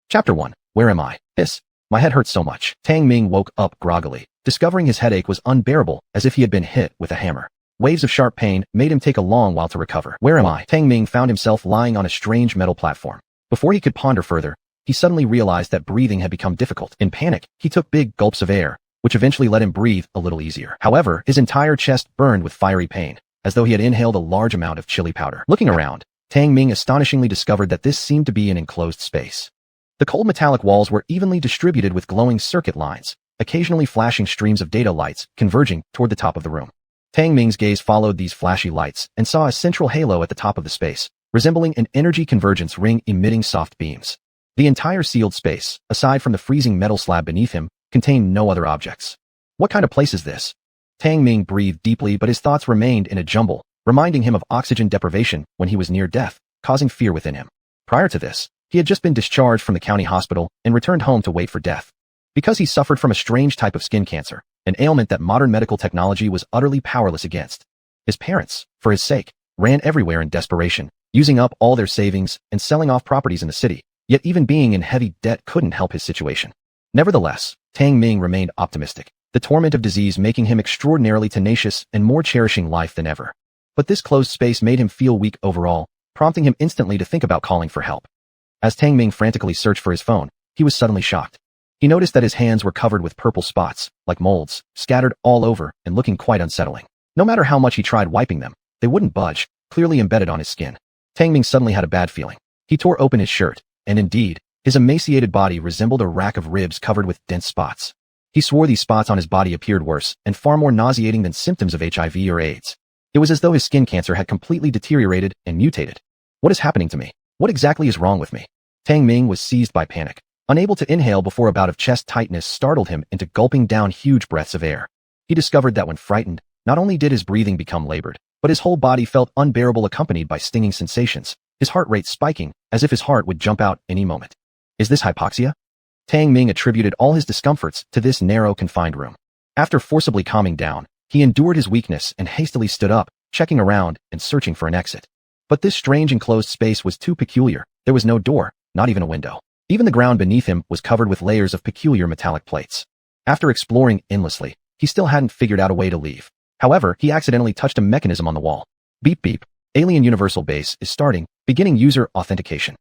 Chapter 1. Where am I? My head hurts so much. Tang Ming woke up groggily, discovering his headache was unbearable, as if he had been hit with a hammer. Waves of sharp pain made him take a long while to recover. Where am I? Tang Ming found himself lying on a strange metal platform. Before he could ponder further, he suddenly realized that breathing had become difficult. In panic, he took big gulps of air, which eventually let him breathe a little easier. However, his entire chest burned with fiery pain, as though he had inhaled a large amount of chili powder. Looking around, Tang Ming astonishingly discovered that this seemed to be an enclosed space. The cold metallic walls were evenly distributed with glowing circuit lines, occasionally flashing streams of data lights converging toward the top of the room. Tang Ming's gaze followed these flashy lights and saw a central halo at the top of the space, resembling an energy convergence ring emitting soft beams. The entire sealed space, aside from the freezing metal slab beneath him, contained no other objects. What kind of place is this? Tang Ming breathed deeply, but his thoughts remained in a jumble, reminding him of oxygen deprivation when he was near death, causing fear within him. Prior to this, he had just been discharged from the county hospital and returned home to wait for death. Because he suffered from a strange type of skin cancer, an ailment that modern medical technology was utterly powerless against. His parents, for his sake, ran everywhere in desperation, using up all their savings and selling off properties in the city, yet even being in heavy debt couldn't help his situation. Nevertheless, Tang Ming remained optimistic, the torment of disease making him extraordinarily tenacious and more cherishing life than ever. But this closed space made him feel weak overall, prompting him instantly to think about calling for help. As Tang Ming frantically searched for his phone, he was suddenly shocked. He noticed that his hands were covered with purple spots, like molds, scattered all over and looking quite unsettling. No matter how much he tried wiping them, they wouldn't budge, clearly embedded on his skin. Tang Ming suddenly had a bad feeling. He tore open his shirt, and indeed, his emaciated body resembled a rack of ribs covered with dense spots. He swore these spots on his body appeared worse and far more nauseating than symptoms of HIV or AIDS. It was as though his skin cancer had completely deteriorated and mutated. What is happening to me? What exactly is wrong with me? Tang Ming was seized by panic. Unable to inhale before a bout of chest tightness startled him into gulping down huge breaths of air. He discovered that when frightened, not only did his breathing become labored, but his whole body felt unbearable, accompanied by stinging sensations, his heart rate spiking, as if his heart would jump out any moment. Is this hypoxia? Tang Ming attributed all his discomforts to this narrow, confined room. After forcibly calming down, he endured his weakness and hastily stood up, checking around and searching for an exit. But this strange enclosed space was too peculiar. There was no door, not even a window. Even the ground beneath him was covered with layers of peculiar metallic plates. After exploring endlessly, he still hadn't figured out a way to leave. However, he accidentally touched a mechanism on the wall. Beep beep. Alien Universal Base is starting, beginning user authentication.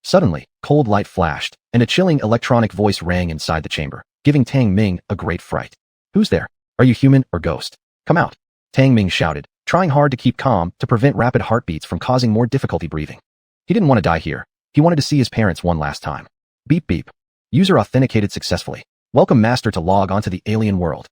Suddenly, cold light flashed, and a chilling electronic voice rang inside the chamber, giving Tang Ming a great fright. Who's there? Are you human or ghost? Come out. Tang Ming shouted, trying hard to keep calm to prevent rapid heartbeats from causing more difficulty breathing. He didn't want to die here. He wanted to see his parents one last time. Beep beep. User authenticated successfully. Welcome master to log onto the alien world.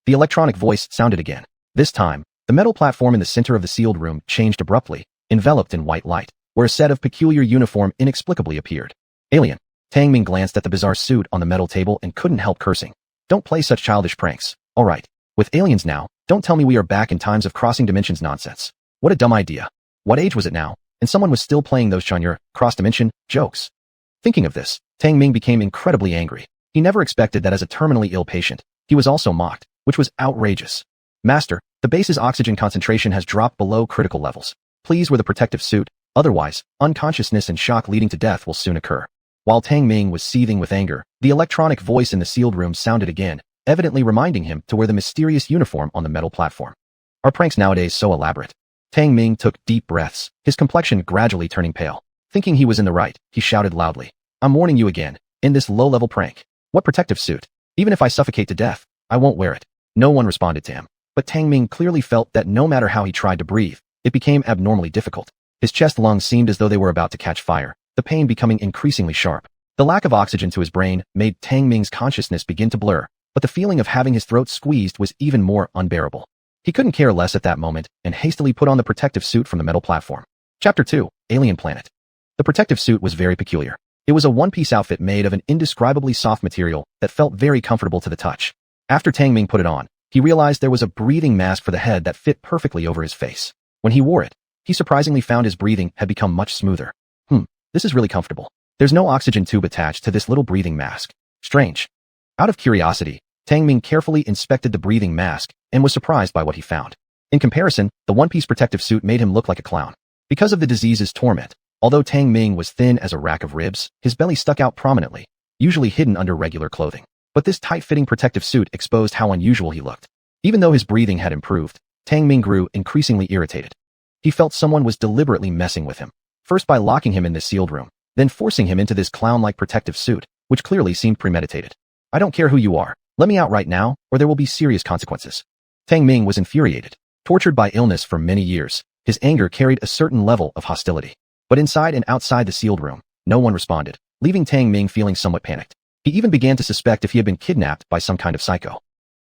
The electronic voice sounded again. This time, the metal platform in the center of the sealed room changed abruptly, enveloped in white light, where a set of peculiar uniform inexplicably appeared. Alien. Tang Ming glanced at the bizarre suit on the metal table and couldn't help cursing. Don't play such childish pranks. All right. With aliens now, don't tell me we are back in times of crossing dimensions nonsense. What a dumb idea. What age was it now? And someone was still playing those Chanya cross-dimension jokes. Thinking of this, Tang Ming became incredibly angry. He never expected that as a terminally ill patient, he was also mocked, which was outrageous. Master, the base's oxygen concentration has dropped below critical levels. Please wear the protective suit, otherwise, unconsciousness and shock leading to death will soon occur. While Tang Ming was seething with anger, the electronic voice in the sealed room sounded again, evidently reminding him to wear the mysterious uniform on the metal platform. Are pranks nowadays so elaborate? Tang Ming took deep breaths, his complexion gradually turning pale. Thinking he was in the right, he shouted loudly. I'm warning you again, in this low-level prank. What protective suit? Even if I suffocate to death, I won't wear it. No one responded to him. But Tang Ming clearly felt that no matter how he tried to breathe, it became abnormally difficult. His chest lungs seemed as though they were about to catch fire, the pain becoming increasingly sharp. The lack of oxygen to his brain made Tang Ming's consciousness begin to blur, but the feeling of having his throat squeezed was even more unbearable. He couldn't care less at that moment and hastily put on the protective suit from the metal platform. Chapter 2. Alien Planet. The protective suit was very peculiar. It was a one-piece outfit made of an indescribably soft material that felt very comfortable to the touch. After Tang Ming put it on, he realized there was a breathing mask for the head that fit perfectly over his face. When he wore it, he surprisingly found his breathing had become much smoother. This is really comfortable. There's no oxygen tube attached to this little breathing mask. Strange. Out of curiosity, Tang Ming carefully inspected the breathing mask and was surprised by what he found. In comparison, the one-piece protective suit made him look like a clown. Because of the disease's torment, Although Tang Ming was thin as a rack of ribs, his belly stuck out prominently, usually hidden under regular clothing. But this tight-fitting protective suit exposed how unusual he looked. Even though his breathing had improved, Tang Ming grew increasingly irritated. He felt someone was deliberately messing with him, first by locking him in this sealed room, then forcing him into this clown-like protective suit, which clearly seemed premeditated. I don't care who you are. Let me out right now, or there will be serious consequences. Tang Ming was infuriated. Tortured by illness for many years, his anger carried a certain level of hostility. But inside and outside the sealed room, no one responded, leaving Tang Ming feeling somewhat panicked. He even began to suspect if he had been kidnapped by some kind of psycho.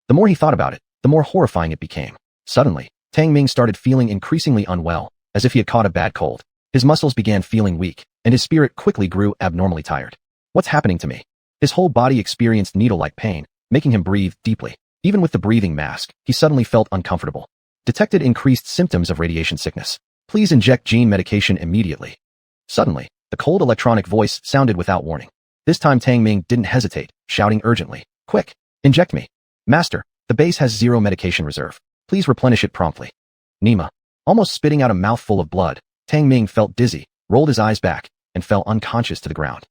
The more he thought about it, the more horrifying it became. Suddenly, Tang Ming started feeling increasingly unwell, as if he had caught a bad cold. His muscles began feeling weak, and his spirit quickly grew abnormally tired. What's happening to me? His whole body experienced needle-like pain, making him breathe deeply. Even with the breathing mask, he suddenly felt uncomfortable. Detected increased symptoms of radiation sickness. Please inject gene medication immediately. Suddenly, the cold electronic voice sounded without warning. This time Tang Ming didn't hesitate, shouting urgently, "Quick! Inject me! Master, the base has 0 medication reserve. Please replenish it promptly." Nima. Almost spitting out a mouthful of blood, Tang Ming felt dizzy, rolled his eyes back, and fell unconscious to the ground.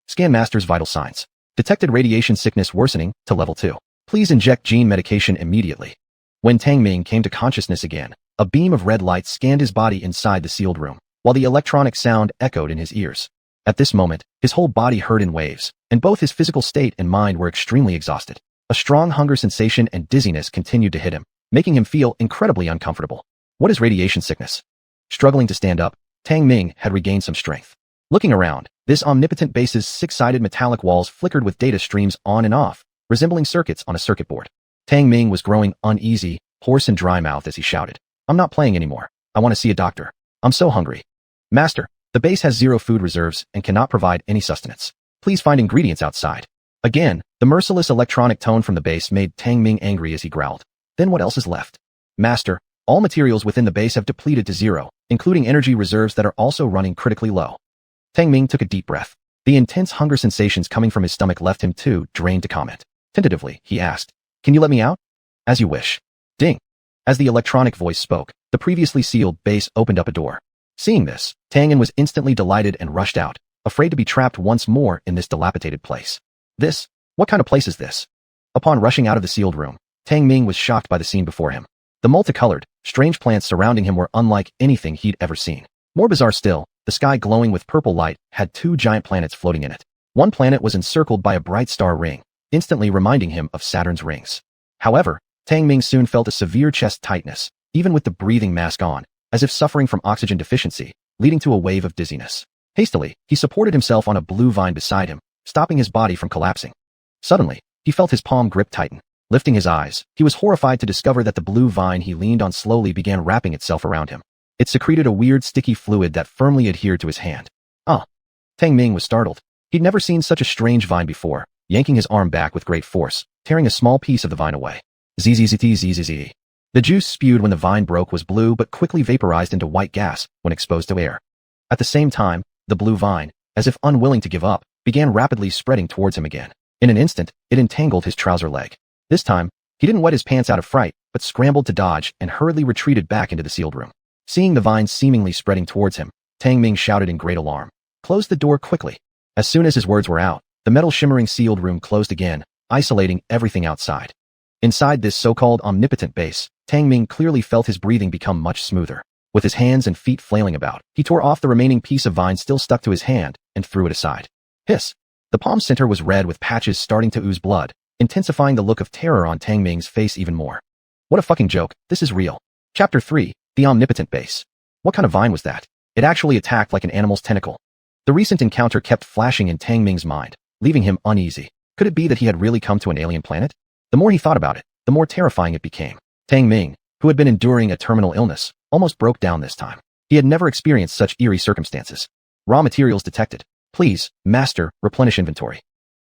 Scan Master's vital signs. Detected radiation sickness worsening to level 2. Please inject gene medication immediately. When Tang Ming came to consciousness again, a beam of red light scanned his body inside the sealed room, while the electronic sound echoed in his ears. At this moment, his whole body hurt in waves, and both his physical state and mind were extremely exhausted. A strong hunger sensation and dizziness continued to hit him, making him feel incredibly uncomfortable. What is radiation sickness? Struggling to stand up, Tang Ming had regained some strength. Looking around, this omnipotent base's 6-sided metallic walls flickered with data streams on and off, resembling circuits on a circuit board. Tang Ming was growing uneasy, hoarse and dry-mouthed as he shouted, "I'm not playing anymore. I want to see a doctor. I'm so hungry. Master, the base has 0 food reserves and cannot provide any sustenance. Please find ingredients outside." Again, the merciless electronic tone from the base made Tang Ming angry as he growled. Then what else is left? Master, all materials within the base have depleted to 0, including energy reserves that are also running critically low. Tang Ming took a deep breath. The intense hunger sensations coming from his stomach left him too drained to comment. Tentatively, he asked, "Can you let me out?" "As you wish." Ding. As the electronic voice spoke, the previously sealed base opened up a door. Seeing this, Tang was instantly delighted and rushed out, afraid to be trapped once more in this dilapidated place. What kind of place is this? Upon rushing out of the sealed room, Tang Ming was shocked by the scene before him. The multicolored, strange plants surrounding him were unlike anything he'd ever seen. More bizarre still, the sky glowing with purple light had 2 giant planets floating in it. One planet was encircled by a bright star ring, instantly reminding him of Saturn's rings. However, Tang Ming soon felt a severe chest tightness, even with the breathing mask on, as if suffering from oxygen deficiency, leading to a wave of dizziness. Hastily, he supported himself on a blue vine beside him, stopping his body from collapsing. Suddenly, he felt his palm grip tighten. Lifting his eyes, he was horrified to discover that the blue vine he leaned on slowly began wrapping itself around him. It secreted a weird sticky fluid that firmly adhered to his hand. Ah! Tang Ming was startled. He'd never seen such a strange vine before, yanking his arm back with great force, tearing a small piece of the vine away. Zzz. The juice spewed when the vine broke was blue but quickly vaporized into white gas when exposed to air. At the same time, the blue vine, as if unwilling to give up, began rapidly spreading towards him again. In an instant, it entangled his trouser leg. This time, he didn't wet his pants out of fright, but scrambled to dodge and hurriedly retreated back into the sealed room. Seeing the vine seemingly spreading towards him, Tang Ming shouted in great alarm, "Close the door quickly." As soon as his words were out, the metal shimmering sealed room closed again, isolating everything outside. Inside this so-called omnipotent base, Tang Ming clearly felt his breathing become much smoother. With his hands and feet flailing about, he tore off the remaining piece of vine still stuck to his hand and threw it aside. Hiss! The palm center was red with patches starting to ooze blood, intensifying the look of terror on Tang Ming's face even more. What a fucking joke, this is real. Chapter 3, The Omnipotent Base. What kind of vine was that? It actually attacked like an animal's tentacle. The recent encounter kept flashing in Tang Ming's mind, leaving him uneasy. Could it be that he had really come to an alien planet? The more he thought about it, the more terrifying it became. Tang Ming, who had been enduring a terminal illness, almost broke down this time. He had never experienced such eerie circumstances. Raw materials detected. Please, Master, replenish inventory.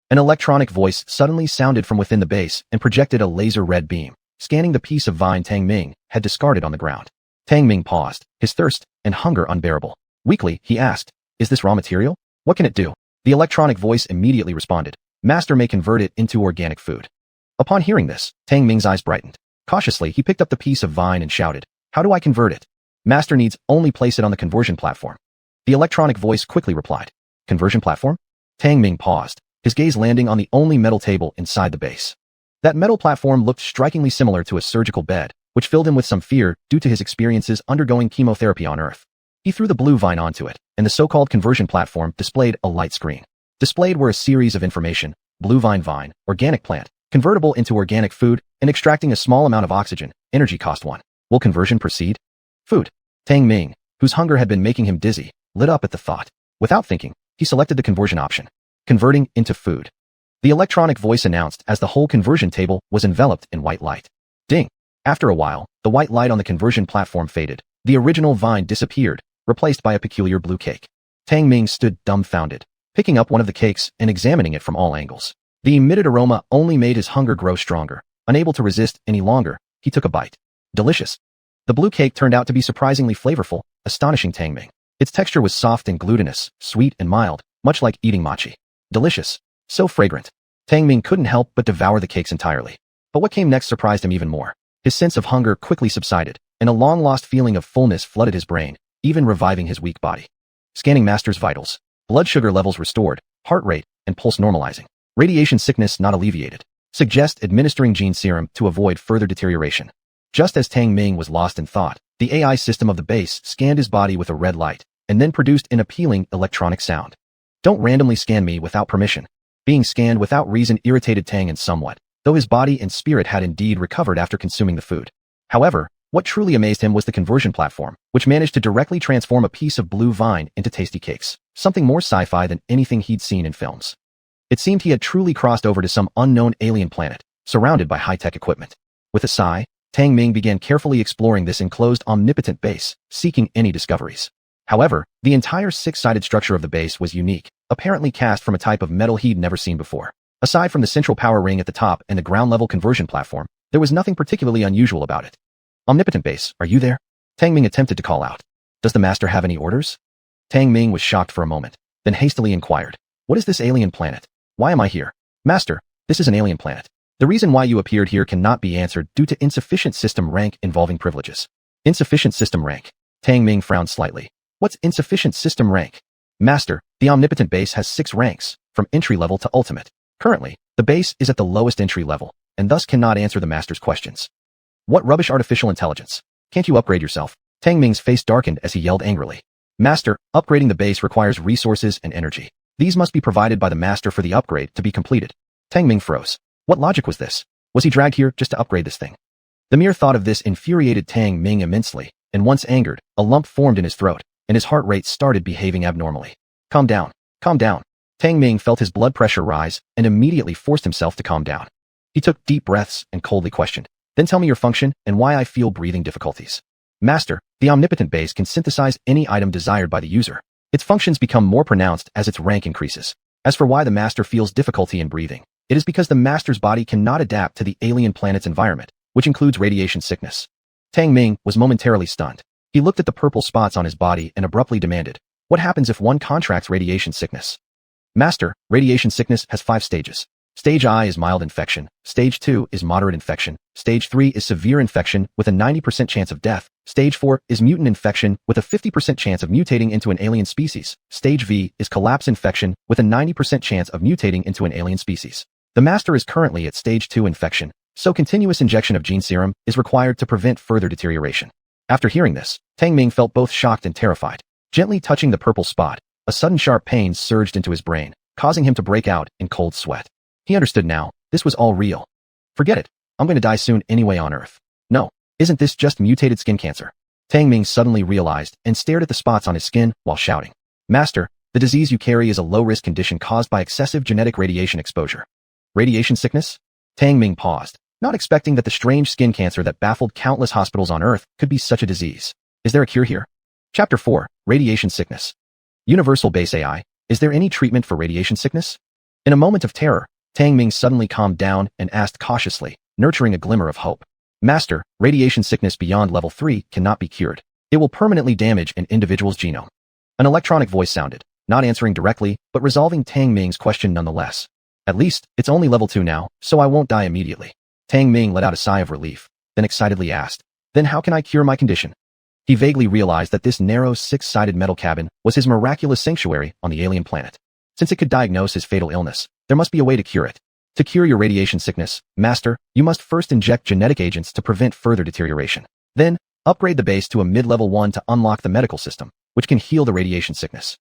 An electronic voice suddenly sounded from within the base and projected a laser red beam, scanning the piece of vine Tang Ming had discarded on the ground. Tang Ming paused, his thirst and hunger unbearable. Weakly, he asked, "Is this raw material? What can it do?" The electronic voice immediately responded, "Master may convert it into organic food." Upon hearing this, Tang Ming's eyes brightened. Cautiously, he picked up the piece of vine and shouted, "How do I convert it?" "Master needs only place it on the conversion platform." The electronic voice quickly replied. Conversion platform? Tang Ming paused, his gaze landing on the only metal table inside the base. That metal platform looked strikingly similar to a surgical bed, which filled him with some fear due to his experiences undergoing chemotherapy on Earth. He threw the blue vine onto it, and the so-called conversion platform displayed a light screen. Displayed were a series of information: blue vine, organic plant, convertible into organic food, and extracting a small amount of oxygen, energy cost 1. Will conversion proceed? Food. Tang Ming, whose hunger had been making him dizzy, lit up at the thought. Without thinking, he selected the conversion option. Converting into food. The electronic voice announced as the whole conversion table was enveloped in white light. Ding. After a while, the white light on the conversion platform faded. The original vine disappeared, replaced by a peculiar blue cake. Tang Ming stood dumbfounded, picking up one of the cakes and examining it from all angles. The emitted aroma only made his hunger grow stronger. Unable to resist any longer, he took a bite. Delicious. The blue cake turned out to be surprisingly flavorful, astonishing Tang Ming. Its texture was soft and glutinous, sweet and mild, much like eating mochi. Delicious. So fragrant. Tang Ming couldn't help but devour the cakes entirely. But what came next surprised him even more. His sense of hunger quickly subsided, and a long-lost feeling of fullness flooded his brain, even reviving his weak body. Scanning Master's vitals. Blood sugar levels restored, heart rate and pulse normalizing. Radiation sickness not alleviated. Suggest administering gene serum to avoid further deterioration. Just as Tang Ming was lost in thought, the AI system of the base scanned his body with a red light, and then produced an appealing electronic sound. Don't randomly scan me without permission. Being scanned without reason irritated Tang somewhat, though his body and spirit had indeed recovered after consuming the food. However, what truly amazed him was the conversion platform, which managed to directly transform a piece of blue vine into tasty cakes, something more sci-fi than anything he'd seen in films. It seemed he had truly crossed over to some unknown alien planet, surrounded by high-tech equipment. With a sigh, Tang Ming began carefully exploring this enclosed omnipotent base, seeking any discoveries. However, the entire six-sided structure of the base was unique, apparently cast from a type of metal he'd never seen before. Aside from the central power ring at the top and the ground-level conversion platform, there was nothing particularly unusual about it. Omnipotent base, are you there? Tang Ming attempted to call out. Does the master have any orders? Tang Ming was shocked for a moment, then hastily inquired. What is this alien planet? Why am I here? Master, this is an alien planet. The reason why you appeared here cannot be answered due to insufficient system rank involving privileges. Insufficient system rank. Tang Ming frowned slightly. What's insufficient system rank? Master, the omnipotent base has 6 ranks, from entry level to ultimate. Currently, the base is at the lowest entry level, and thus cannot answer the master's questions. What rubbish artificial intelligence? Can't you upgrade yourself? Tang Ming's face darkened as he yelled angrily. Master, upgrading the base requires resources and energy. These must be provided by the master for the upgrade to be completed. Tang Ming froze. What logic was this? Was he dragged here just to upgrade this thing? The mere thought of this infuriated Tang Ming immensely, and once angered, a lump formed in his throat, and his heart rate started behaving abnormally. Calm down. Calm down. Tang Ming felt his blood pressure rise and immediately forced himself to calm down. He took deep breaths and coldly questioned. Then tell me your function and why I feel breathing difficulties. Master, the omnipotent base can synthesize any item desired by the user. Its functions become more pronounced as its rank increases. As for why the master feels difficulty in breathing, it is because the master's body cannot adapt to the alien planet's environment, which includes radiation sickness. Tang Ming was momentarily stunned. He looked at the purple spots on his body and abruptly demanded, what happens if one contracts radiation sickness? Master, radiation sickness has 5 stages. Stage I is mild infection, Stage 2 is moderate infection, Stage 3 is severe infection with a 90% chance of death, Stage 4 is mutant infection with a 50% chance of mutating into an alien species, Stage V is collapse infection with a 90% chance of mutating into an alien species. The master is currently at Stage 2 infection, so continuous injection of gene serum is required to prevent further deterioration. After hearing this, Tang Ming felt both shocked and terrified. Gently touching the purple spot, a sudden sharp pain surged into his brain, causing him to break out in cold sweat. He understood now, this was all real. Forget it, I'm going to die soon anyway on Earth. No, isn't this just mutated skin cancer? Tang Ming suddenly realized and stared at the spots on his skin while shouting. Master, the disease you carry is a low-risk condition caused by excessive genetic radiation exposure. Radiation sickness? Tang Ming paused, not expecting that the strange skin cancer that baffled countless hospitals on Earth could be such a disease. Is there a cure here? Chapter 4, Radiation Sickness. Universal Base AI, is there any treatment for radiation sickness? In a moment of terror, Tang Ming suddenly calmed down and asked cautiously, nurturing a glimmer of hope. Master, radiation sickness beyond level 3 cannot be cured. It will permanently damage an individual's genome. An electronic voice sounded, not answering directly, but resolving Tang Ming's question nonetheless. At least, it's only level 2 now, so I won't die immediately. Tang Ming let out a sigh of relief, then excitedly asked, then how can I cure my condition? He vaguely realized that this narrow, six-sided metal cabin was his miraculous sanctuary on the alien planet. Since it could diagnose his fatal illness, there must be a way to cure it. To cure your radiation sickness, Master, you must first inject genetic agents to prevent further deterioration. Then, upgrade the base to a mid-level 1 to unlock the medical system, which can heal the radiation sickness.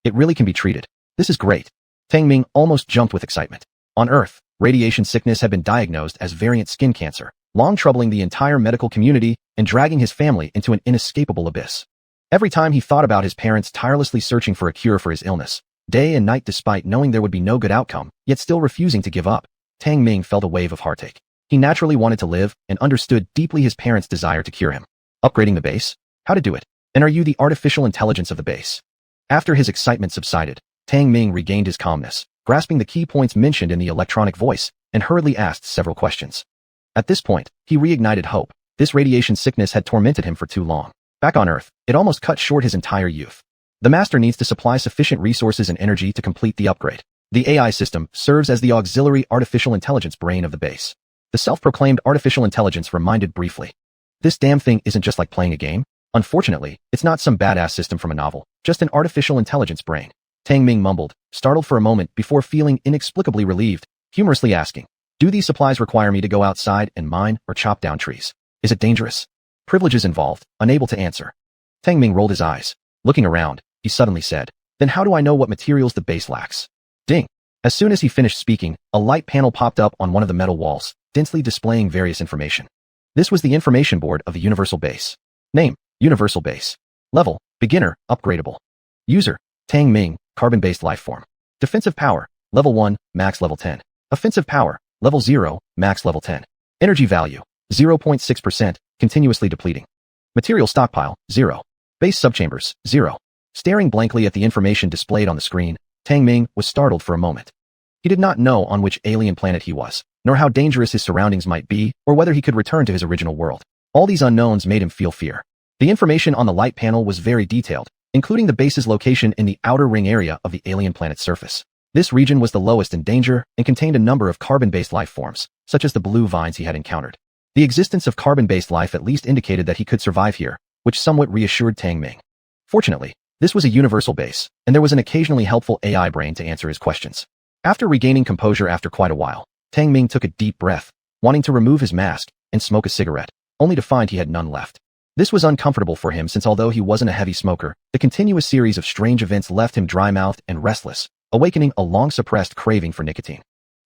It really can be treated. This is great. Tang Ming almost jumped with excitement. On Earth, radiation sickness had been diagnosed as variant skin cancer, long troubling the entire medical community and dragging his family into an inescapable abyss. Every time he thought about his parents tirelessly searching for a cure for his illness, day and night despite knowing there would be no good outcome, yet still refusing to give up, Tang Ming felt a wave of heartache. He naturally wanted to live and understood deeply his parents' desire to cure him. Upgrading the base? How to do it? And are you the artificial intelligence of the base? After his excitement subsided, Tang Ming regained his calmness, grasping the key points mentioned in the electronic voice, and hurriedly asked several questions. At this point, he reignited hope. This radiation sickness had tormented him for too long. Back on Earth, it almost cut short his entire youth. The Master needs to supply sufficient resources and energy to complete the upgrade. The AI system serves as the auxiliary artificial intelligence brain of the base. The self-proclaimed artificial intelligence reminded briefly. This damn thing isn't just like playing a game. Unfortunately, it's not some badass system from a novel, just an artificial intelligence brain. Tang Ming mumbled, startled for a moment before feeling inexplicably relieved, humorously asking, do these supplies require me to go outside and mine or chop down trees? Is it dangerous? Privileges involved, unable to answer. Tang Ming rolled his eyes. Looking around, he suddenly said, then how do I know what materials the base lacks? Ding! As soon as he finished speaking, a light panel popped up on one of the metal walls, densely displaying various information. This was the information board of the Universal Base. Name, Universal Base. Level, Beginner, Upgradable. User, Tang Ming, Carbon-based lifeform. Defensive power, Level 1, Max Level 10. Offensive power, Level 0, Max Level 10. Energy value, 0.6%, continuously depleting. Material stockpile, 0. Base subchambers, 0. Staring blankly at the information displayed on the screen, Tang Ming was startled for a moment. He did not know on which alien planet he was, nor how dangerous his surroundings might be, or whether he could return to his original world. All these unknowns made him feel fear. The information on the light panel was very detailed, including the base's location in the outer ring area of the alien planet's surface. This region was the lowest in danger and contained a number of carbon-based life forms, such as the blue vines he had encountered. The existence of carbon-based life at least indicated that he could survive here, which somewhat reassured Tang Ming. Fortunately, this was a universal base, and there was an occasionally helpful AI brain to answer his questions. After regaining composure after quite a while, Tang Ming took a deep breath, wanting to remove his mask and smoke a cigarette, only to find he had none left. This was uncomfortable for him since although he wasn't a heavy smoker, the continuous series of strange events left him dry-mouthed and restless, awakening a long-suppressed craving for nicotine.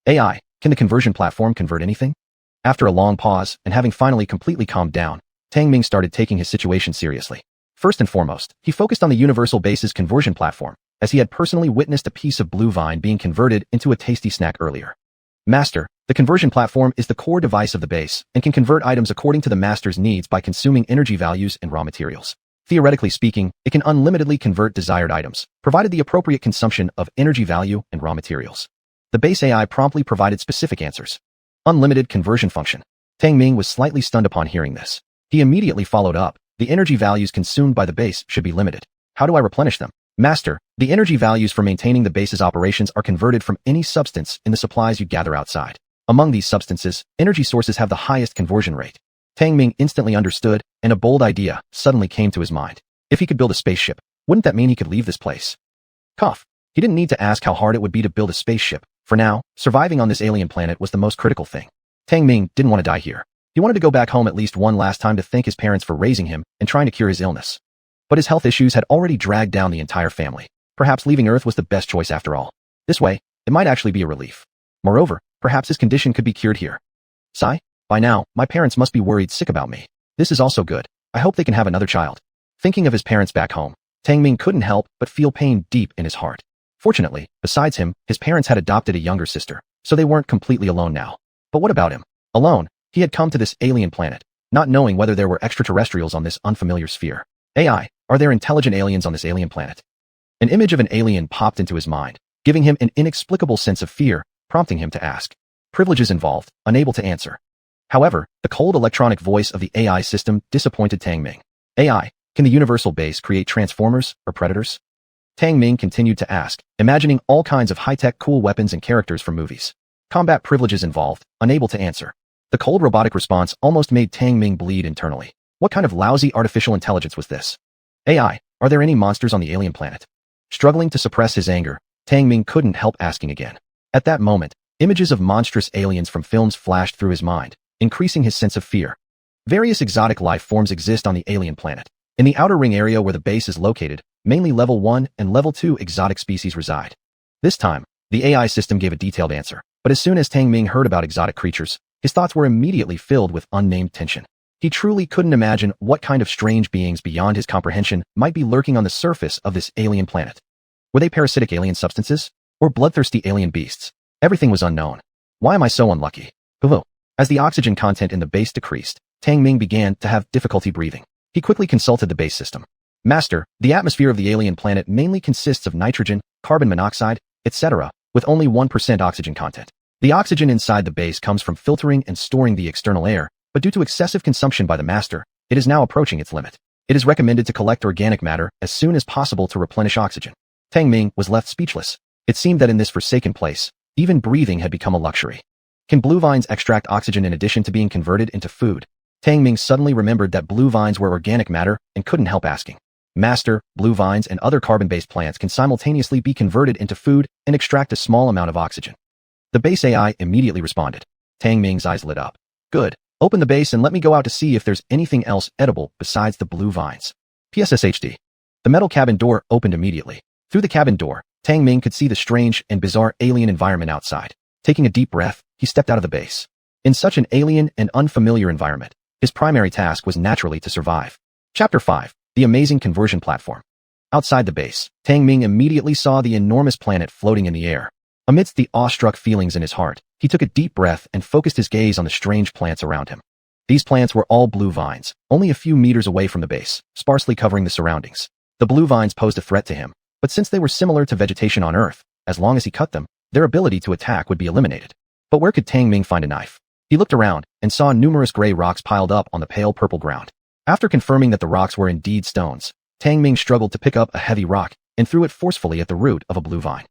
AI, can the conversion platform convert anything? After a long pause, and having finally completely calmed down, Tang Ming started taking his situation seriously. First and foremost, he focused on the Universal Base's conversion platform, as he had personally witnessed a piece of blue vine being converted into a tasty snack earlier. Master, the conversion platform is the core device of the base and can convert items according to the Master's needs by consuming energy values and raw materials. Theoretically speaking, it can unlimitedly convert desired items, provided the appropriate consumption of energy value and raw materials. The base AI promptly provided specific answers. Unlimited conversion function. Tang Ming was slightly stunned upon hearing this. He immediately followed up, the energy values consumed by the base should be limited. How do I replenish them? Master, the energy values for maintaining the base's operations are converted from any substance in the supplies you gather outside. Among these substances, energy sources have the highest conversion rate. Tang Ming instantly understood, and a bold idea suddenly came to his mind. If he could build a spaceship, wouldn't that mean he could leave this place? Cough. He didn't need to ask how hard it would be to build a spaceship. For now, surviving on this alien planet was the most critical thing. Tang Ming didn't want to die here. He wanted to go back home at least one last time to thank his parents for raising him and trying to cure his illness. But his health issues had already dragged down the entire family. Perhaps leaving Earth was the best choice after all. This way, it might actually be a relief. Moreover, perhaps his condition could be cured here. Sigh? By now, my parents must be worried sick about me. This is also good. I hope they can have another child. Thinking of his parents back home, Tang Ming couldn't help but feel pain deep in his heart. Fortunately, besides him, his parents had adopted a younger sister, so they weren't completely alone now. But what about him? Alone, he had come to this alien planet, not knowing whether there were extraterrestrials on this unfamiliar sphere. AI, are there intelligent aliens on this alien planet? An image of an alien popped into his mind, giving him an inexplicable sense of fear, prompting him to ask. Privileges involved, unable to answer. However, the cold electronic voice of the AI system disappointed Tang Ming. AI, can the Universal Base create transformers or predators? Tang Ming continued to ask, imagining all kinds of high-tech cool weapons and characters from movies. Combat privileges involved, unable to answer. The cold robotic response almost made Tang Ming bleed internally. What kind of lousy artificial intelligence was this? AI, are there any monsters on the alien planet? Struggling to suppress his anger, Tang Ming couldn't help asking again. At that moment, images of monstrous aliens from films flashed through his mind, increasing his sense of fear. Various exotic life forms exist on the alien planet. In the outer ring area where the base is located, mainly level 1 and level 2 exotic species reside. This time, the AI system gave a detailed answer, but as soon as Tang Ming heard about exotic creatures, his thoughts were immediately filled with unnamed tension. He truly couldn't imagine what kind of strange beings beyond his comprehension might be lurking on the surface of this alien planet. Were they parasitic alien substances? Or bloodthirsty alien beasts? Everything was unknown. Why am I so unlucky? Hello. As the oxygen content in the base decreased, Tang Ming began to have difficulty breathing. He quickly consulted the base system. Master, the atmosphere of the alien planet mainly consists of nitrogen, carbon monoxide, etc., with only 1% oxygen content. The oxygen inside the base comes from filtering and storing the external air, but due to excessive consumption by the master, it is now approaching its limit. It is recommended to collect organic matter as soon as possible to replenish oxygen. Tang Ming was left speechless. It seemed that in this forsaken place, even breathing had become a luxury. Can blue vines extract oxygen in addition to being converted into food? Tang Ming suddenly remembered that blue vines were organic matter and couldn't help asking. Master, blue vines and other carbon-based plants can simultaneously be converted into food and extract a small amount of oxygen. The base AI immediately responded. Tang Ming's eyes lit up. Good. Open the base and let me go out to see if there's anything else edible besides the blue vines. PSSHD. The metal cabin door opened immediately. Through the cabin door, Tang Ming could see the strange and bizarre alien environment outside. Taking a deep breath, he stepped out of the base. In such an alien and unfamiliar environment, his primary task was naturally to survive. Chapter 5. The Amazing Conversion Platform. Outside the base, Tang Ming immediately saw the enormous planet floating in the air. Amidst the awestruck feelings in his heart, he took a deep breath and focused his gaze on the strange plants around him. These plants were all blue vines, only a few meters away from the base, sparsely covering the surroundings. The blue vines posed a threat to him, but since they were similar to vegetation on Earth, as long as he cut them, their ability to attack would be eliminated. But where could Tang Ming find a knife? He looked around and saw numerous gray rocks piled up on the pale purple ground. After confirming that the rocks were indeed stones, Tang Ming struggled to pick up a heavy rock and threw it forcefully at the root of a blue vine.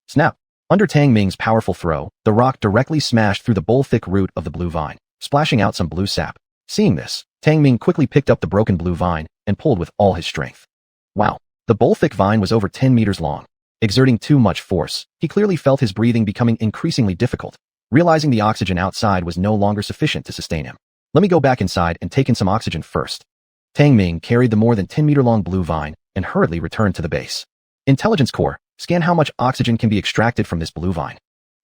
Snap! Under Tang Ming's powerful throw, the rock directly smashed through the bowl-thick root of the blue vine, splashing out some blue sap. Seeing this, Tang Ming quickly picked up the broken blue vine and pulled with all his strength. Wow! The bowl-thick vine was over 10 meters long. Exerting too much force, he clearly felt his breathing becoming increasingly difficult. Realizing the oxygen outside was no longer sufficient to sustain him. Let me go back inside and take in some oxygen first. Tang Ming carried the more than 10-meter-long blue vine and hurriedly returned to the base. Intelligence Core, scan how much oxygen can be extracted from this blue vine.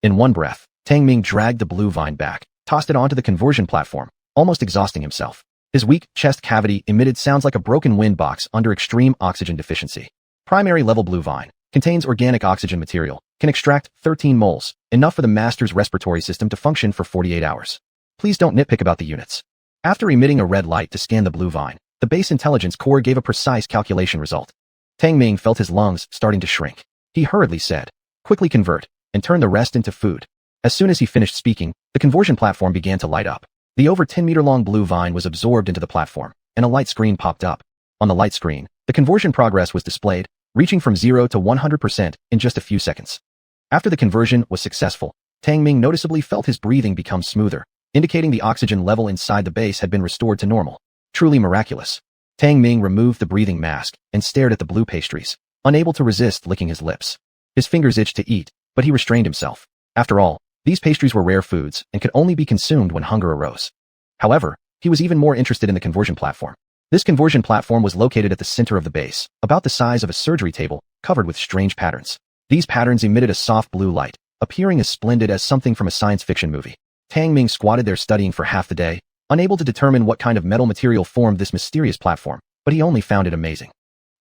In one breath, Tang Ming dragged the blue vine back, tossed it onto the conversion platform, almost exhausting himself. His weak chest cavity emitted sounds like a broken wind box under extreme oxygen deficiency. Primary level blue vine contains organic oxygen material, can extract 13 moles, enough for the master's respiratory system to function for 48 hours. Please don't nitpick about the units. After emitting a red light to scan the blue vine, the base intelligence core gave a precise calculation result. Tang Ming felt his lungs starting to shrink. He hurriedly said, "Quickly convert, and turn the rest into food." As soon as he finished speaking, the conversion platform began to light up. The over 10-meter-long blue vine was absorbed into the platform, and a light screen popped up. On the light screen, the conversion progress was displayed, reaching from 0 to 100% in just a few seconds. After the conversion was successful, Tang Ming noticeably felt his breathing become smoother, indicating the oxygen level inside the base had been restored to normal. Truly miraculous. Tang Ming removed the breathing mask and stared at the blue pastries, unable to resist licking his lips. His fingers itched to eat, but he restrained himself. After all, these pastries were rare foods and could only be consumed when hunger arose. However, he was even more interested in the conversion platform. This conversion platform was located at the center of the base, about the size of a surgery table, covered with strange patterns. These patterns emitted a soft blue light, appearing as splendid as something from a science fiction movie. Tang Ming squatted there studying for half the day, unable to determine what kind of metal material formed this mysterious platform, but he only found it amazing.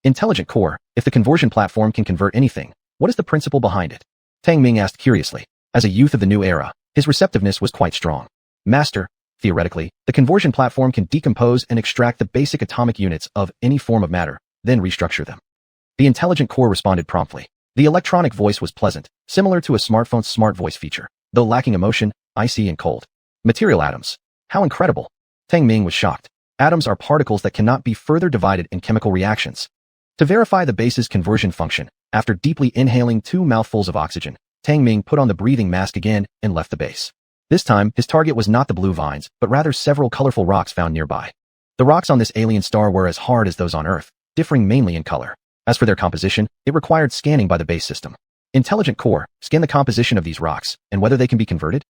Intelligent Core, if the conversion platform can convert anything, what is the principle behind it? Tang Ming asked curiously. As a youth of the new era, his receptiveness was quite strong. Master, theoretically, the conversion platform can decompose and extract the basic atomic units of any form of matter, then restructure them. The Intelligent Core responded promptly. The electronic voice was pleasant, similar to a smartphone's smart voice feature, though lacking emotion, icy and cold. Material atoms. How incredible. Tang Ming was shocked. Atoms are particles that cannot be further divided in chemical reactions. To verify the base's conversion function, after deeply inhaling 2 mouthfuls of oxygen, Tang Ming put on the breathing mask again and left the base. This time, his target was not the blue vines, but rather several colorful rocks found nearby. The rocks on this alien star were as hard as those on Earth, differing mainly in color. As for their composition, it required scanning by the base system. Intelligent Core, scan the composition of these rocks, and whether they can be converted?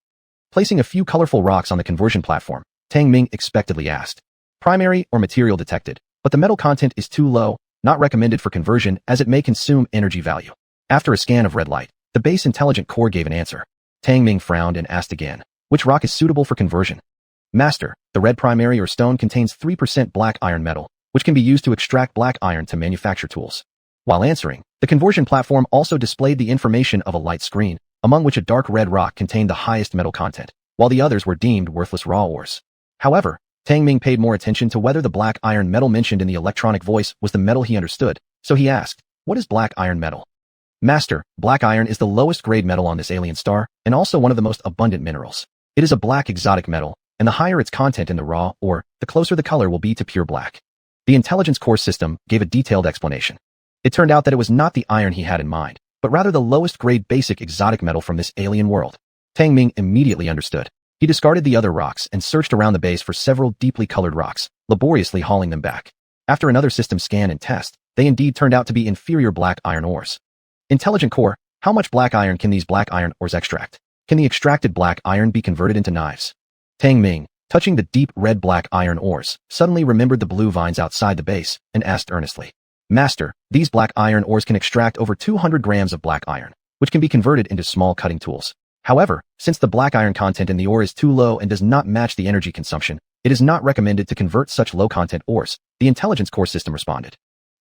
Placing a few colorful rocks on the conversion platform, Tang Ming expectedly asked. Primary or material detected, but the metal content is too low, not recommended for conversion as it may consume energy value. After a scan of red light, the base Intelligent Core gave an answer. Tang Ming frowned and asked again, which rock is suitable for conversion? Master, the red primary or stone contains 3% black iron metal, which can be used to extract black iron to manufacture tools. While answering, the conversion platform also displayed the information of a light screen, among which a dark red rock contained the highest metal content, while the others were deemed worthless raw ores. However, Tang Ming paid more attention to whether the black iron metal mentioned in the electronic voice was the metal he understood, so he asked, what is black iron metal? Master, black iron is the lowest grade metal on this alien star, and also one of the most abundant minerals. It is a black exotic metal, and the higher its content in the raw ore, the closer the color will be to pure black. The intelligence core system gave a detailed explanation. It turned out that it was not the iron he had in mind, but rather the lowest grade basic exotic metal from this alien world. Tang Ming immediately understood. He discarded the other rocks and searched around the base for several deeply colored rocks, laboriously hauling them back. After another system scan and test, they indeed turned out to be inferior black iron ores. Intelligent Core, how much black iron can these black iron ores extract? Can the extracted black iron be converted into knives? Tang Ming, touching the deep red black iron ores, suddenly remembered the blue vines outside the base and asked earnestly, Master, these black iron ores can extract over 200 grams of black iron, which can be converted into small cutting tools. However, since the black iron content in the ore is too low and does not match the energy consumption, it is not recommended to convert such low-content ores, the intelligence core system responded.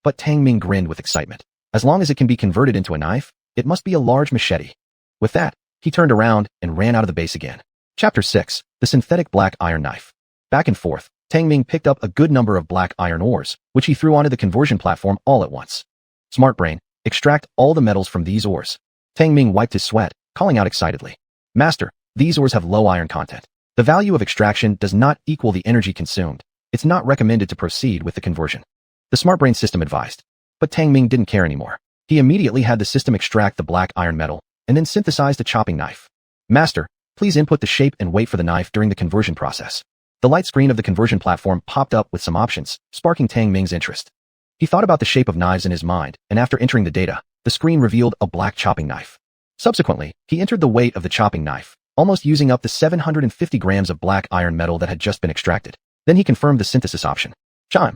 But Tang Ming grinned with excitement. As long as it can be converted into a knife, it must be a large machete. With that, he turned around and ran out of the base again. Chapter 6, The Synthetic Black Iron Knife. Back and forth, Tang Ming picked up a good number of black iron ores, which he threw onto the conversion platform all at once. Smart brain, extract all the metals from these ores. Tang Ming wiped his sweat, calling out excitedly. Master, these ores have low iron content. The value of extraction does not equal the energy consumed. It's not recommended to proceed with the conversion. The smart brain system advised. But Tang Ming didn't care anymore. He immediately had the system extract the black iron metal, and then synthesized a chopping knife. Master, please input the shape and weight for the knife during the conversion process. The light screen of the conversion platform popped up with some options, sparking Tang Ming's interest. He thought about the shape of knives in his mind, and after entering the data, the screen revealed a black chopping knife. Subsequently, he entered the weight of the chopping knife, almost using up the 750 grams of black iron metal that had just been extracted. Then he confirmed the synthesis option. Chime.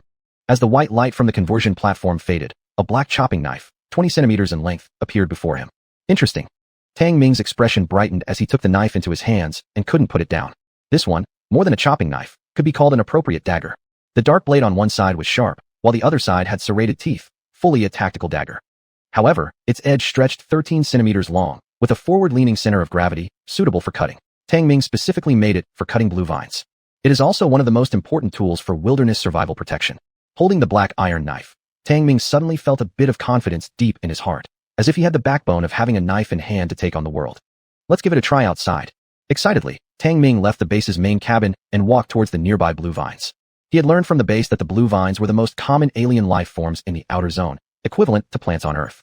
As the white light from the conversion platform faded, a black chopping knife, 20 centimeters in length, appeared before him. Interesting. Tang Ming's expression brightened as he took the knife into his hands and couldn't put it down. This one, more than a chopping knife, could be called an appropriate dagger. The dark blade on one side was sharp, while the other side had serrated teeth, fully a tactical dagger. However, its edge stretched 13 centimeters long, with a forward-leaning center of gravity, suitable for cutting. Tang Ming specifically made it for cutting blue vines. It is also one of the most important tools for wilderness survival protection. Holding the black iron knife, Tang Ming suddenly felt a bit of confidence deep in his heart, as if he had the backbone of having a knife in hand to take on the world. Let's give it a try outside. Excitedly, Tang Ming left the base's main cabin and walked towards the nearby blue vines. He had learned from the base that the blue vines were the most common alien life forms in the outer zone, equivalent to plants on Earth.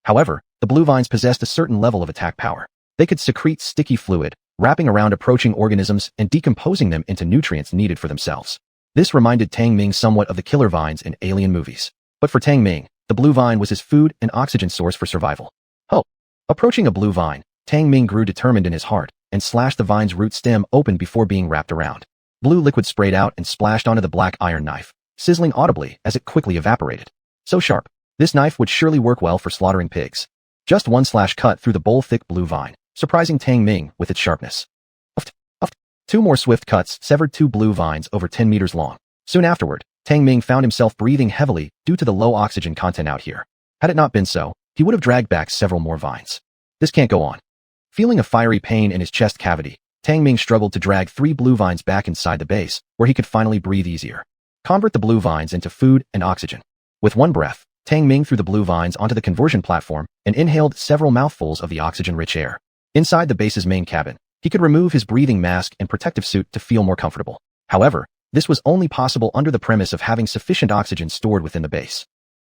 However, the blue vines possessed a certain level of attack power. They could secrete sticky fluid, wrapping around approaching organisms and decomposing them into nutrients needed for themselves. This reminded Tang Ming somewhat of the killer vines in alien movies. But for Tang Ming, the blue vine was his food and oxygen source for survival. Oh! Approaching a blue vine, Tang Ming grew determined in his heart and slashed the vine's root stem open before being wrapped around. Blue liquid sprayed out and splashed onto the black iron knife, sizzling audibly as it quickly evaporated. So sharp, this knife would surely work well for slaughtering pigs. Just one slash cut through the bowl-thick blue vine, surprising Tang Ming with its sharpness. Two more swift cuts severed two blue vines over 10 meters long. Soon afterward, Tang Ming found himself breathing heavily due to the low oxygen content out here. Had it not been so, he would have dragged back several more vines. This can't go on. Feeling a fiery pain in his chest cavity, Tang Ming struggled to drag 3 blue vines back inside the base, where he could finally breathe easier. Convert the blue vines into food and oxygen. With one breath, Tang Ming threw the blue vines onto the conversion platform and inhaled several mouthfuls of the oxygen-rich air. Inside the base's main cabin, he could remove his breathing mask and protective suit to feel more comfortable. However, this was only possible under the premise of having sufficient oxygen stored within the base.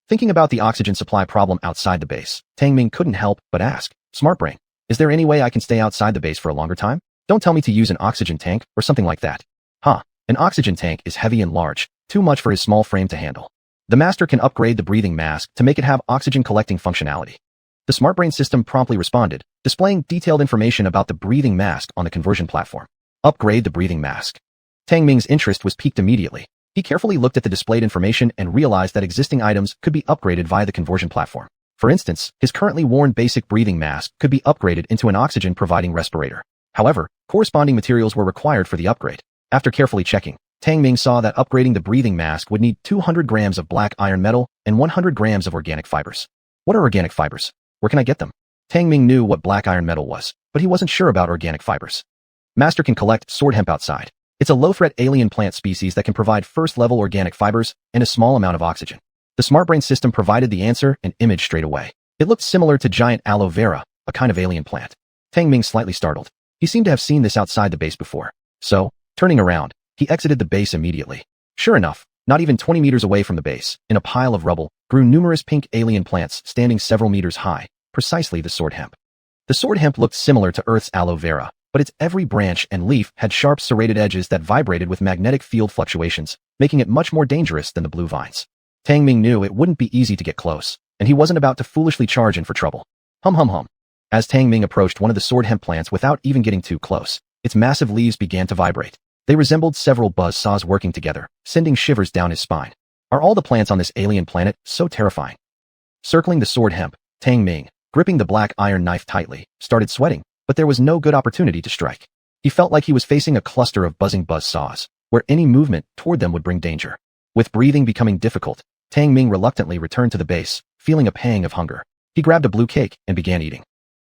Thinking about the oxygen supply problem outside the base, Tang Ming couldn't help but ask, Smart Brain, is there any way I can stay outside the base for a longer time? Don't tell me to use an oxygen tank or something like that. An oxygen tank is heavy and large, too much for his small frame to handle. The master can upgrade the breathing mask to make it have oxygen collecting functionality. The smart brain system promptly responded, displaying detailed information about the breathing mask on the conversion platform. Upgrade the breathing mask. Tang Ming's interest was piqued immediately. He carefully looked at the displayed information and realized that existing items could be upgraded via the conversion platform. For instance, his currently worn basic breathing mask could be upgraded into an oxygen-providing respirator. However, corresponding materials were required for the upgrade. After carefully checking, Tang Ming saw that upgrading the breathing mask would need 200 grams of black iron metal and 100 grams of organic fibers. What are organic fibers? Where can I get them? Tang Ming knew what black iron metal was, but he wasn't sure about organic fibers. Master can collect sword hemp outside. It's a low-threat alien plant species that can provide first-level organic fibers and a small amount of oxygen. The smart brain system provided the answer and image straight away. It looked similar to giant aloe vera, a kind of alien plant. Tang Ming slightly startled. He seemed to have seen this outside the base before. So, turning around, he exited the base immediately. Sure enough, not even 20 meters away from the base, in a pile of rubble, grew numerous pink alien plants standing several meters high, precisely the sword hemp. The sword hemp looked similar to Earth's aloe vera, but its every branch and leaf had sharp serrated edges that vibrated with magnetic field fluctuations, making it much more dangerous than the blue vines. Tang Ming knew it wouldn't be easy to get close, and he wasn't about to foolishly charge in for trouble. Hum hum hum. As Tang Ming approached one of the sword hemp plants without even getting too close, its massive leaves began to vibrate. They resembled several buzz saws working together, sending shivers down his spine. Are all the plants on this alien planet so terrifying? Circling the sword hemp, Tang Ming, gripping the black iron knife tightly, started sweating, but there was no good opportunity to strike. He felt like he was facing a cluster of buzzing buzz saws, where any movement toward them would bring danger. With breathing becoming difficult, Tang Ming reluctantly returned to the base, feeling a pang of hunger. He grabbed a blue cake and began eating.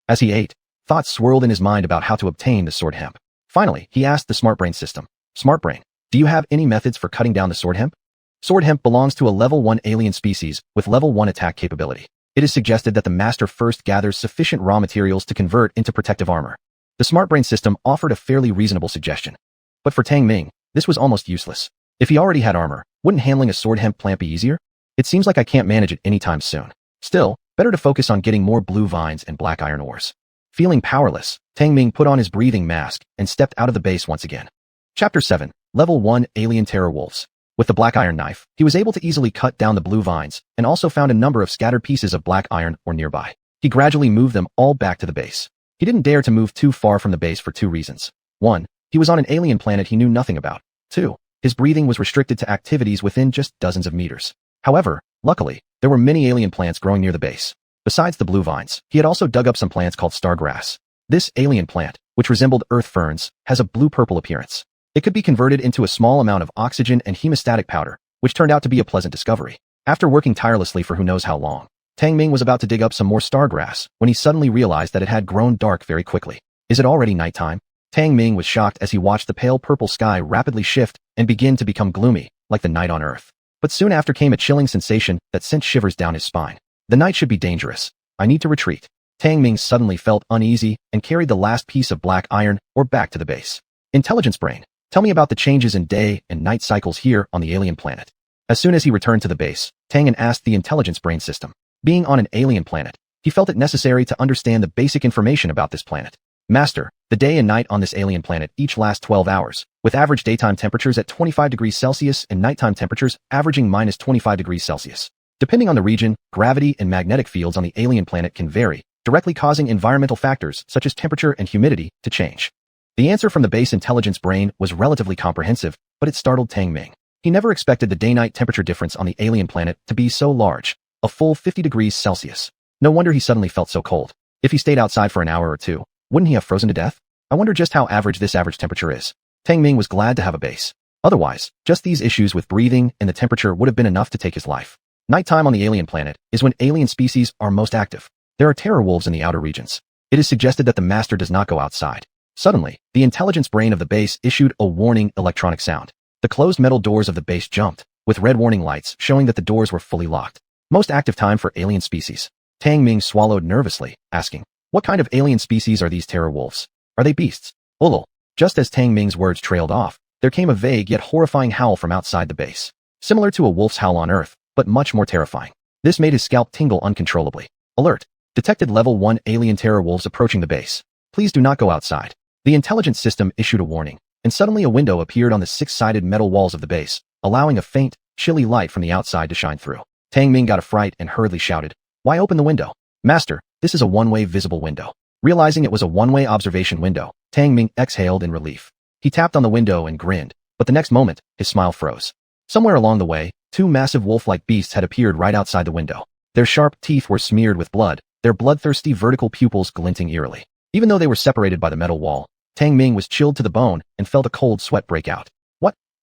As he ate, thoughts swirled in his mind about how to obtain the sword hemp. Finally, he asked the smart brain system, "Smart brain, do you have any methods for cutting down the sword hemp?" Sword hemp belongs to a level 1 alien species with level 1 attack capability. It is suggested that the master first gathers sufficient raw materials to convert into protective armor. The smart brain system offered a fairly reasonable suggestion. But for Tang Ming, this was almost useless. If he already had armor, wouldn't handling a sword hemp plant be easier? It seems like I can't manage it anytime soon. Still, better to focus on getting more blue vines and black iron ores. Feeling powerless, Tang Ming put on his breathing mask and stepped out of the base once again. Chapter 7, Level 1 Alien Terror Wolves. With the black iron knife, he was able to easily cut down the blue vines and also found a number of scattered pieces of black iron or nearby. He gradually moved them all back to the base. He didn't dare to move too far from the base for 2 reasons. 1. He was on an alien planet he knew nothing about. 2. His breathing was restricted to activities within just dozens of meters. However, luckily, there were many alien plants growing near the base. Besides the blue vines, he had also dug up some plants called stargrass. This alien plant, which resembled earth ferns, has a blue-purple appearance. It could be converted into a small amount of oxygen and hemostatic powder, which turned out to be a pleasant discovery. After working tirelessly for who knows how long, Tang Ming was about to dig up some more stargrass when he suddenly realized that it had grown dark very quickly. Is it already nighttime? Tang Ming was shocked as he watched the pale purple sky rapidly shift and begin to become gloomy, like the night on Earth. But soon after came a chilling sensation that sent shivers down his spine. The night should be dangerous. I need to retreat. Tang Ming suddenly felt uneasy and carried the last piece of black iron ore back to the base. Intelligence brain, tell me about the changes in day and night cycles here on the alien planet. As soon as he returned to the base, Tang asked the intelligence brain system. Being on an alien planet, he felt it necessary to understand the basic information about this planet. Master, the day and night on this alien planet each last 12 hours, with average daytime temperatures at 25 degrees Celsius and nighttime temperatures averaging minus 25 degrees Celsius. Depending on the region, gravity and magnetic fields on the alien planet can vary, directly causing environmental factors such as temperature and humidity to change. The answer from the base intelligence brain was relatively comprehensive, but it startled Tang Ming. He never expected the day-night temperature difference on the alien planet to be so large, a full 50 degrees Celsius. No wonder he suddenly felt so cold. If he stayed outside for an hour or two, wouldn't he have frozen to death? I wonder just how average this average temperature is. Tang Ming was glad to have a base. Otherwise, just these issues with breathing and the temperature would have been enough to take his life. Nighttime on the alien planet is when alien species are most active. There are terror wolves in the outer regions. It is suggested that the master does not go outside. Suddenly, the intelligence brain of the base issued a warning electronic sound. The closed metal doors of the base jumped, with red warning lights showing that the doors were fully locked. Most active time for alien species. Tang Ming swallowed nervously, asking, what kind of alien species are these terror wolves? Are they beasts? Ulul. Just as Tang Ming's words trailed off, there came a vague yet horrifying howl from outside the base. Similar to a wolf's howl on Earth, but much more terrifying. This made his scalp tingle uncontrollably. Alert. Detected level 1 alien terror wolves approaching the base. Please do not go outside. The intelligence system issued a warning, and suddenly a window appeared on the 6-sided metal walls of the base, allowing a faint, chilly light from the outside to shine through. Tang Ming got a fright and hurriedly shouted, "Why open the window? Master, this is a one-way visible window." Realizing it was a one-way observation window, Tang Ming exhaled in relief. He tapped on the window and grinned, but the next moment, his smile froze. Somewhere along the way, two massive wolf-like beasts had appeared right outside the window. Their sharp teeth were smeared with blood, their bloodthirsty vertical pupils glinting eerily. Even though they were separated by the metal wall, Tang Ming was chilled to the bone and felt a cold sweat break out.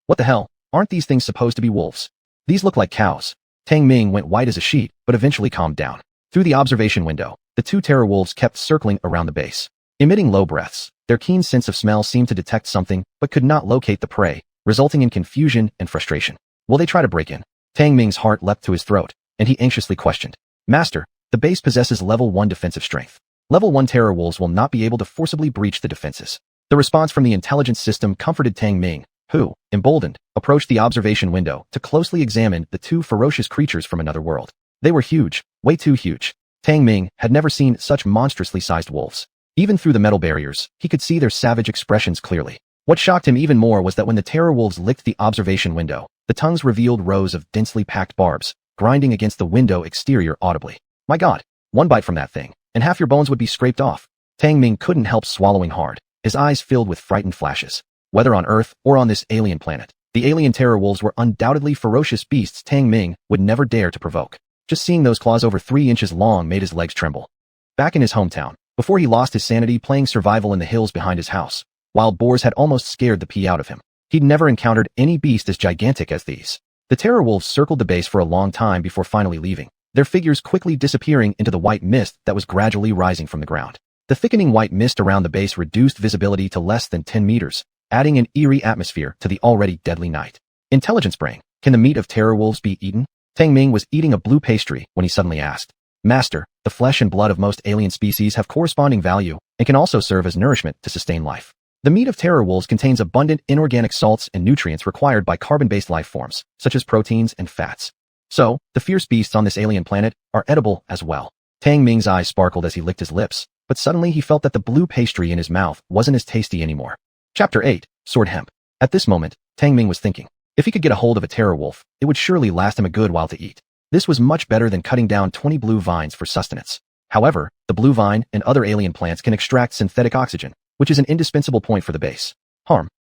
What the hell? Aren't these things supposed to be wolves? These look like cows. Tang Ming went white as a sheet, but eventually calmed down. Through the observation window, the two terror wolves kept circling around the base. Emitting low breaths, their keen sense of smell seemed to detect something, but could not locate the prey, resulting in confusion and frustration. Will they try to break in? Tang Ming's heart leapt to his throat, and he anxiously questioned. Master, the base possesses level 1 defensive strength. Level 1 terror wolves will not be able to forcibly breach the defenses. The response from the intelligence system comforted Tang Ming, who, emboldened, approached the observation window to closely examine the two ferocious creatures from another world. They were huge, way too huge. Tang Ming had never seen such monstrously sized wolves. Even through the metal barriers, he could see their savage expressions clearly. What shocked him even more was that when the terror wolves licked the observation window, the tongues revealed rows of densely packed barbs, grinding against the window exterior audibly. My God, one bite from that thing, and half your bones would be scraped off. Tang Ming couldn't help swallowing hard, his eyes filled with frightened flashes. Whether on Earth or on this alien planet, the alien terror wolves were undoubtedly ferocious beasts Tang Ming would never dare to provoke. Just seeing those claws over 3 inches long made his legs tremble. Back in his hometown, before he lost his sanity playing survival in the hills behind his house, wild boars had almost scared the pee out of him. He'd never encountered any beast as gigantic as these. The terror wolves circled the base for a long time before finally leaving, their figures quickly disappearing into the white mist that was gradually rising from the ground. The thickening white mist around the base reduced visibility to less than 10 meters, adding an eerie atmosphere to the already deadly night. Intelligence brain, can the meat of terror wolves be eaten? Tang Ming was eating a blue pastry when he suddenly asked. Master, the flesh and blood of most alien species have corresponding value and can also serve as nourishment to sustain life. The meat of terror wolves contains abundant inorganic salts and nutrients required by carbon-based life forms, such as proteins and fats. So, the fierce beasts on this alien planet are edible as well. Tang Ming's eyes sparkled as he licked his lips, but suddenly he felt that the blue pastry in his mouth wasn't as tasty anymore. Chapter 8, Sword Hemp. At this moment, Tang Ming was thinking, if he could get a hold of a terror wolf, it would surely last him a good while to eat. This was much better than cutting down 20 blue vines for sustenance. However, the blue vine and other alien plants can extract synthetic oxygen, which is an indispensable point for the base.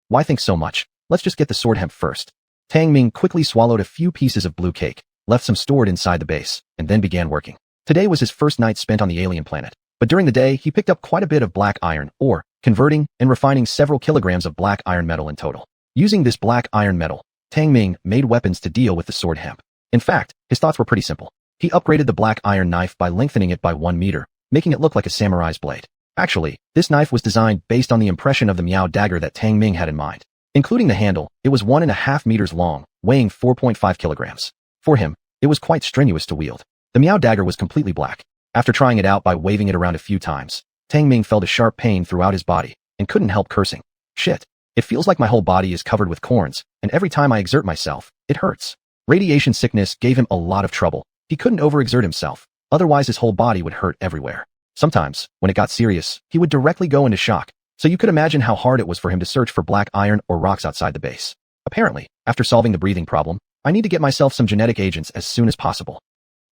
Why think so much? Let's just get the sword hemp first. Tang Ming quickly swallowed a few pieces of blue cake, left some stored inside the base, and then began working. Today was his first night spent on the alien planet, but during the day he picked up quite a bit of black iron ore, converting and refining several kilograms of black iron metal in total. Using this black iron metal, Tang Ming made weapons to deal with the sword hemp. In fact, his thoughts were pretty simple. He upgraded the black iron knife by lengthening it by 1 meter, making it look like a samurai's blade. Actually, this knife was designed based on the impression of the Miao dagger that Tang Ming had in mind. Including the handle, it was 1.5 meters long, weighing 4.5 kilograms. For him, it was quite strenuous to wield. The Miao dagger was completely black. After trying it out by waving it around a few times, Tang Ming felt a sharp pain throughout his body and couldn't help cursing. Shit. It feels like my whole body is covered with corns, and every time I exert myself, it hurts. Radiation sickness gave him a lot of trouble. He couldn't overexert himself, otherwise his whole body would hurt everywhere. Sometimes, when it got serious, he would directly go into shock, so you could imagine how hard it was for him to search for black iron or rocks outside the base. Apparently, after solving the breathing problem, I need to get myself some genetic agents as soon as possible.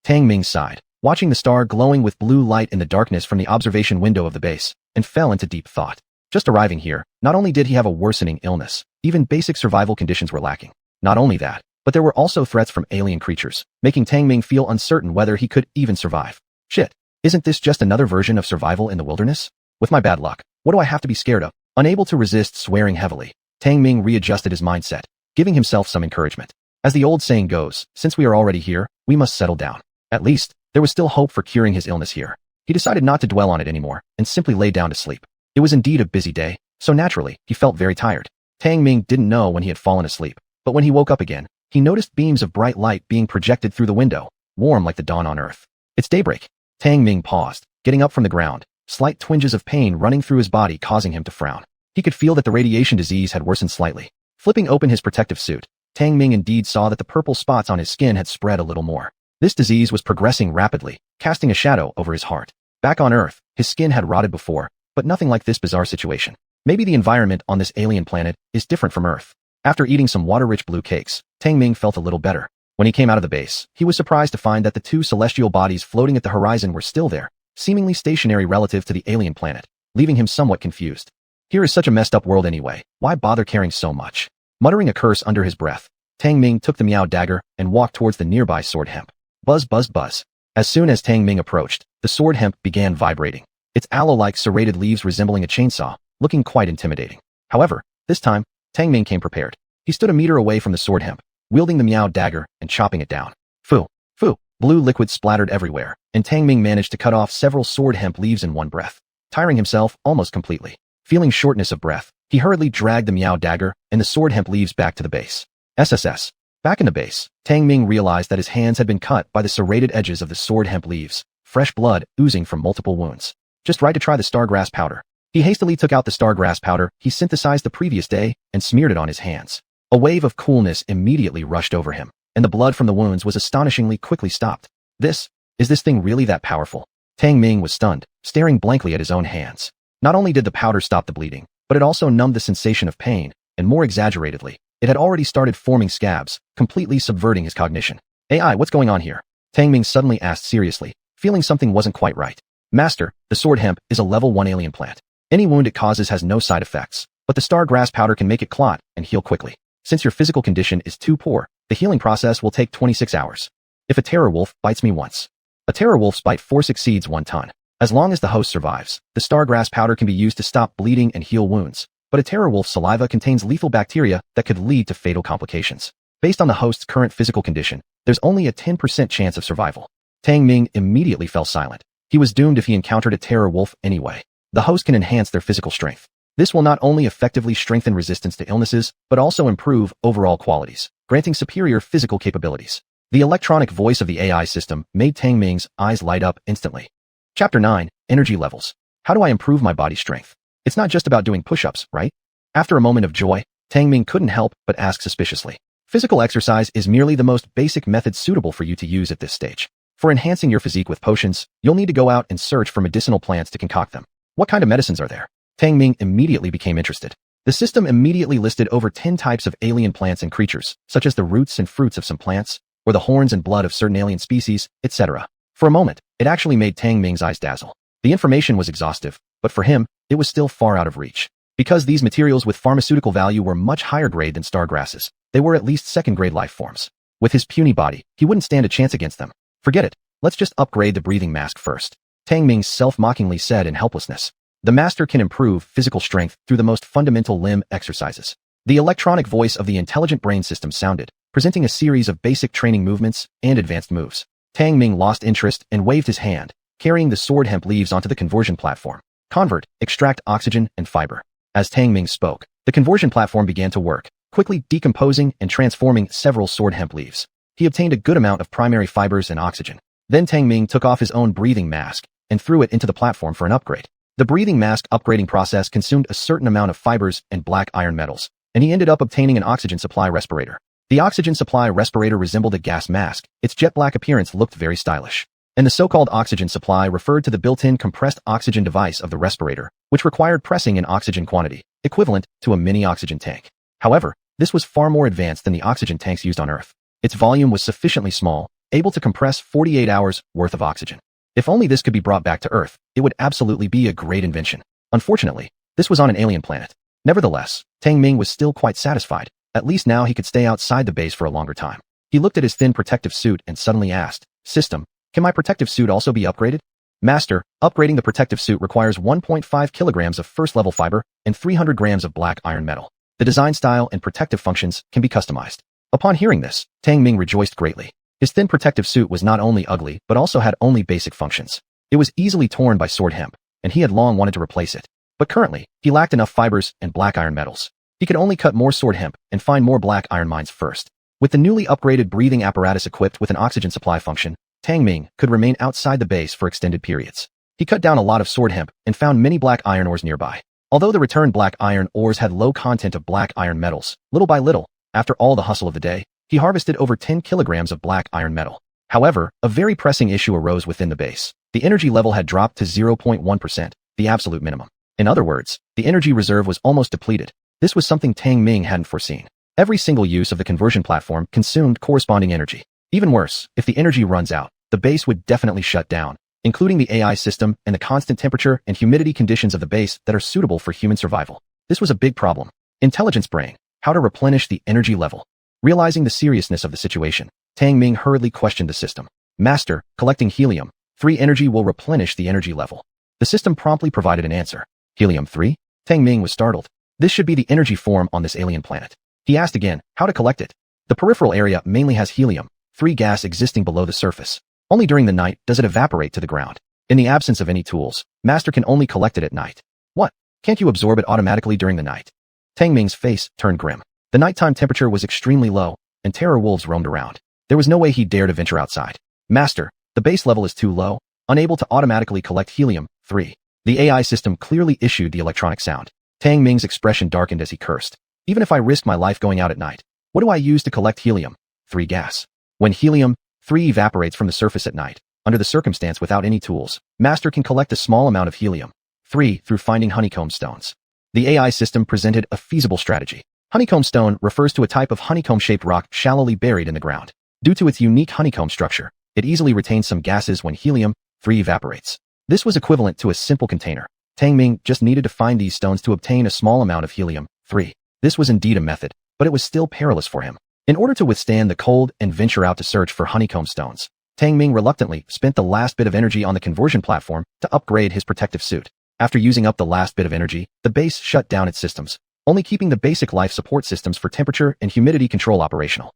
Tang Ming sighed, watching the star glowing with blue light in the darkness from the observation window of the base, and fell into deep thought. Just arriving here, not only did he have a worsening illness, even basic survival conditions were lacking. Not only that, but there were also threats from alien creatures, making Tang Ming feel uncertain whether he could even survive. Shit, isn't this just another version of survival in the wilderness? With my bad luck, what do I have to be scared of? Unable to resist swearing heavily, Tang Ming readjusted his mindset, giving himself some encouragement. As the old saying goes, since we are already here, we must settle down. At least, there was still hope for curing his illness here. He decided not to dwell on it anymore, and simply lay down to sleep. It was indeed a busy day, so naturally, he felt very tired. Tang Ming didn't know when he had fallen asleep, but when he woke up again, he noticed beams of bright light being projected through the window, warm like the dawn on Earth. It's daybreak. Tang Ming paused, getting up from the ground, slight twinges of pain running through his body causing him to frown. He could feel that the radiation disease had worsened slightly. Flipping open his protective suit, Tang Ming indeed saw that the purple spots on his skin had spread a little more. This disease was progressing rapidly, casting a shadow over his heart. Back on Earth, his skin had rotted before, but nothing like this bizarre situation. Maybe the environment on this alien planet is different from Earth. After eating some water-rich blue cakes, Tang Ming felt a little better. When he came out of the base, he was surprised to find that the two celestial bodies floating at the horizon were still there, seemingly stationary relative to the alien planet, leaving him somewhat confused. Here is such a messed up world anyway, why bother caring so much? Muttering a curse under his breath, Tang Ming took the Meow dagger and walked towards the nearby sword hemp. Buzz buzz buzz. As soon as Tang Ming approached, the sword hemp began vibrating, its aloe-like serrated leaves resembling a chainsaw, looking quite intimidating. However, this time, Tang Ming came prepared. He stood a meter away from the sword hemp, wielding the Meow dagger and chopping it down. Foo! Foo! Blue liquid splattered everywhere, and Tang Ming managed to cut off several sword hemp leaves in one breath, tiring himself almost completely. Feeling shortness of breath, he hurriedly dragged the Meow dagger and the sword hemp leaves back to the base. SSS. Back in the base, Tang Ming realized that his hands had been cut by the serrated edges of the sword hemp leaves, fresh blood oozing from multiple wounds. Just right to try the stargrass powder. He hastily took out the stargrass powder he synthesized the previous day and smeared it on his hands. A wave of coolness immediately rushed over him, and the blood from the wounds was astonishingly quickly stopped. Is this thing really that powerful? Tang Ming was stunned, staring blankly at his own hands. Not only did the powder stop the bleeding, but it also numbed the sensation of pain, and more exaggeratedly, it had already started forming scabs, completely subverting his cognition. AI, what's going on here? Tang Ming suddenly asked seriously, feeling something wasn't quite right. Master, the sword hemp is a level 1 alien plant. Any wound it causes has no side effects, but the stargrass powder can make it clot and heal quickly. Since your physical condition is too poor, the healing process will take 26 hours. If a terror wolf bites me once, a terror wolf's bite force exceeds 1 ton. As long as the host survives, the stargrass powder can be used to stop bleeding and heal wounds, but a terror wolf's saliva contains lethal bacteria that could lead to fatal complications. Based on the host's current physical condition, there's only a 10% chance of survival. Tang Ming immediately fell silent. He was doomed if he encountered a terror wolf anyway. The host can enhance their physical strength. This will not only effectively strengthen resistance to illnesses, but also improve overall qualities, granting superior physical capabilities. The electronic voice of the AI system made Tang Ming's eyes light up instantly. Chapter 9, Energy Levels. How do I improve my body strength? It's not just about doing push-ups, right? After a moment of joy, Tang Ming couldn't help but ask suspiciously. Physical exercise is merely the most basic method suitable for you to use at this stage. For enhancing your physique with potions, you'll need to go out and search for medicinal plants to concoct them. What kind of medicines are there? Tang Ming immediately became interested. The system immediately listed over 10 types of alien plants and creatures, such as the roots and fruits of some plants, or the horns and blood of certain alien species, etc. For a moment, it actually made Tang Ming's eyes dazzle. The information was exhaustive, but for him, it was still far out of reach. Because these materials with pharmaceutical value were much higher grade than stargrasses, they were at least second-grade life forms. With his puny body, he wouldn't stand a chance against them. Forget it, let's just upgrade the breathing mask first. Tang Ming self-mockingly said in helplessness. The master can improve physical strength through the most fundamental limb exercises. The electronic voice of the intelligent brain system sounded, presenting a series of basic training movements and advanced moves. Tang Ming lost interest and waved his hand, carrying the sword hemp leaves onto the conversion platform. Convert, extract oxygen and fiber. As Tang Ming spoke, the conversion platform began to work, quickly decomposing and transforming several sword hemp leaves. He obtained a good amount of primary fibers and oxygen. Then Tang Ming took off his own breathing mask and threw it into the platform for an upgrade. The breathing mask upgrading process consumed a certain amount of fibers and black iron metals, and he ended up obtaining an oxygen supply respirator. The oxygen supply respirator resembled a gas mask. Its jet black appearance looked very stylish. And the so-called oxygen supply referred to the built-in compressed oxygen device of the respirator, which required pressing in oxygen quantity, equivalent to a mini oxygen tank. However, this was far more advanced than the oxygen tanks used on Earth. Its volume was sufficiently small, able to compress 48 hours worth of oxygen. If only this could be brought back to Earth, it would absolutely be a great invention. Unfortunately, this was on an alien planet. Nevertheless, Tang Ming was still quite satisfied. At least now he could stay outside the base for a longer time. He looked at his thin protective suit and suddenly asked, "System, can my protective suit also be upgraded?" Master, upgrading the protective suit requires 1.5 kilograms of first-level fiber and 300 grams of black iron metal. The design style and protective functions can be customized. Upon hearing this, Tang Ming rejoiced greatly. His thin protective suit was not only ugly but also had only basic functions. It was easily torn by sword hemp, and he had long wanted to replace it. But currently, he lacked enough fibers and black iron metals. He could only cut more sword hemp and find more black iron mines first. With the newly upgraded breathing apparatus equipped with an oxygen supply function, Tang Ming could remain outside the base for extended periods. He cut down a lot of sword hemp and found many black iron ores nearby. Although the returned black iron ores had low content of black iron metals, little by little, after all the hustle of the day, he harvested over 10 kilograms of black iron metal. However, a very pressing issue arose within the base. The energy level had dropped to 0.1%, the absolute minimum. In other words, the energy reserve was almost depleted. This was something Tang Ming hadn't foreseen. Every single use of the conversion platform consumed corresponding energy. Even worse, if the energy runs out, the base would definitely shut down, including the AI system and the constant temperature and humidity conditions of the base that are suitable for human survival. This was a big problem. Intelligence brain, how to replenish the energy level. Realizing the seriousness of the situation, Tang Ming hurriedly questioned the system. Master, collecting helium-3 energy will replenish the energy level. The system promptly provided an answer. Helium-3? Tang Ming was startled. This should be the energy form on this alien planet. He asked again, how to collect it. The peripheral area mainly has helium-3 gas existing below the surface. Only during the night does it evaporate to the ground. In the absence of any tools, Master can only collect it at night. What? Can't you absorb it automatically during the night? Tang Ming's face turned grim. The nighttime temperature was extremely low, and terror wolves roamed around. There was no way he'd dare to venture outside. Master, the base level is too low, unable to automatically collect helium-3. The AI system clearly issued the electronic sound. Tang Ming's expression darkened as he cursed. Even if I risk my life going out at night, what do I use to collect helium-3 gas? When helium-3 evaporates from the surface at night, under the circumstance without any tools, Master can collect a small amount of helium-3 through finding honeycomb stones. The AI system presented a feasible strategy. Honeycomb stone refers to a type of honeycomb-shaped rock shallowly buried in the ground. Due to its unique honeycomb structure, it easily retains some gases when helium-3 evaporates. This was equivalent to a simple container. Tang Ming just needed to find these stones to obtain a small amount of helium-3. This was indeed a method, but it was still perilous for him. In order to withstand the cold and venture out to search for honeycomb stones, Tang Ming reluctantly spent the last bit of energy on the conversion platform to upgrade his protective suit. After using up the last bit of energy, the base shut down its systems, only keeping the basic life support systems for temperature and humidity control operational.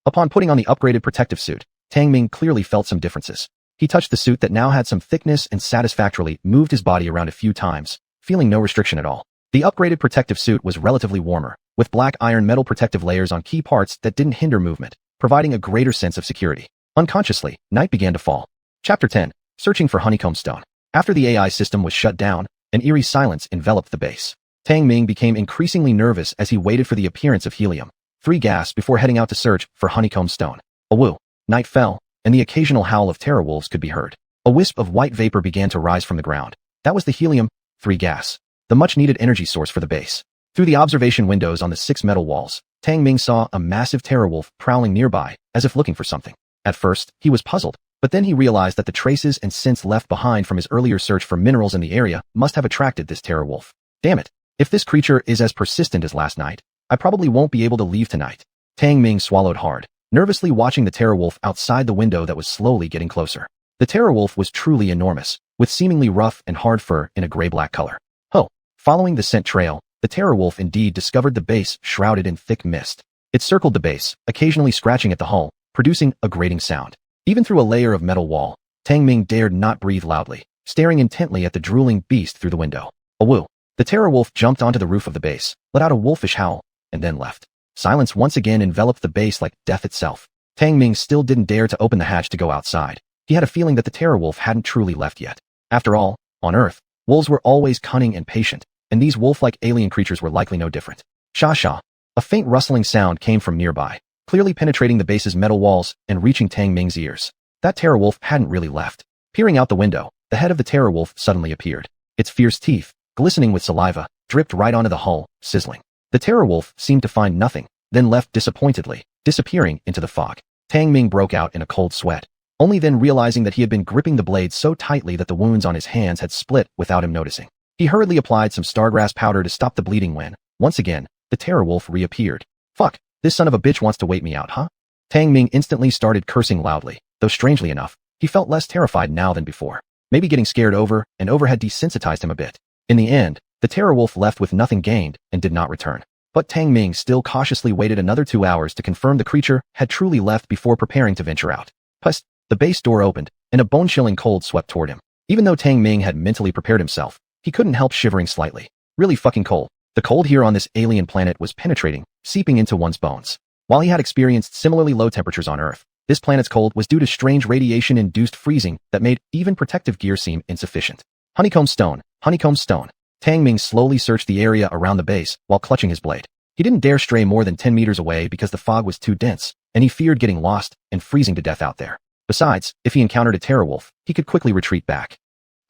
Upon putting on the upgraded protective suit, Tang Ming clearly felt some differences. He touched the suit that now had some thickness and satisfactorily moved his body around a few times, feeling no restriction at all. The upgraded protective suit was relatively warmer, with black iron metal protective layers on key parts that didn't hinder movement, providing a greater sense of security. Unconsciously, night began to fall. Chapter 10. Searching for honeycomb stone. After the AI system was shut down, an eerie silence enveloped the base. Tang Ming became increasingly nervous as he waited for the appearance of helium-3 gas before heading out to search for honeycomb stone. Awoo. Night fell, and the occasional howl of terror wolves could be heard. A wisp of white vapor began to rise from the ground. That was the helium-3 gas, the much-needed energy source for the base. Through the observation windows on the 6 metal walls, Tang Ming saw a massive terror wolf prowling nearby, as if looking for something. At first, he was puzzled, but then he realized that the traces and scents left behind from his earlier search for minerals in the area must have attracted this terror wolf. Damn it. If this creature is as persistent as last night, I probably won't be able to leave tonight. Tang Ming swallowed hard, nervously watching the terror wolf outside the window that was slowly getting closer. The terror wolf was truly enormous, with seemingly rough and hard fur in a gray-black color. Following the scent trail, the terror wolf indeed discovered the base shrouded in thick mist. It circled the base, occasionally scratching at the hull, producing a grating sound. Even through a layer of metal wall, Tang Ming dared not breathe loudly, staring intently at the drooling beast through the window. Awoo. The terror wolf jumped onto the roof of the base, let out a wolfish howl, and then left. Silence once again enveloped the base like death itself. Tang Ming still didn't dare to open the hatch to go outside. He had a feeling that the terror wolf hadn't truly left yet. After all, on Earth, wolves were always cunning and patient, and these wolf-like alien creatures were likely no different. Sha-sha. A faint rustling sound came from nearby, clearly penetrating the base's metal walls and reaching Tang Ming's ears. That terror wolf hadn't really left. Peering out the window, the head of the terror wolf suddenly appeared. Its fierce teeth, glistening with saliva, dripped right onto the hull, sizzling. The terror wolf seemed to find nothing, then left disappointedly, disappearing into the fog. Tang Ming broke out in a cold sweat, only then realizing that he had been gripping the blade so tightly that the wounds on his hands had split without him noticing. He hurriedly applied some stargrass powder to stop the bleeding when, once again, the terror wolf reappeared. Fuck, this son of a bitch wants to wait me out, huh? Tang Ming instantly started cursing loudly, though strangely enough, he felt less terrified now than before. Maybe getting scared over and over had desensitized him a bit. In the end, the terror wolf left with nothing gained and did not return. But Tang Ming still cautiously waited another 2 hours to confirm the creature had truly left before preparing to venture out. Plus, the base door opened, and a bone-chilling cold swept toward him. Even though Tang Ming had mentally prepared himself, he couldn't help shivering slightly. Really fucking cold. The cold here on this alien planet was penetrating, seeping into one's bones. While he had experienced similarly low temperatures on Earth, this planet's cold was due to strange radiation-induced freezing that made even protective gear seem insufficient. Honeycomb stone, honeycomb stone. Tang Ming slowly searched the area around the base while clutching his blade. He didn't dare stray more than 10 meters away because the fog was too dense, and he feared getting lost and freezing to death out there. Besides, if he encountered a terror wolf, he could quickly retreat back.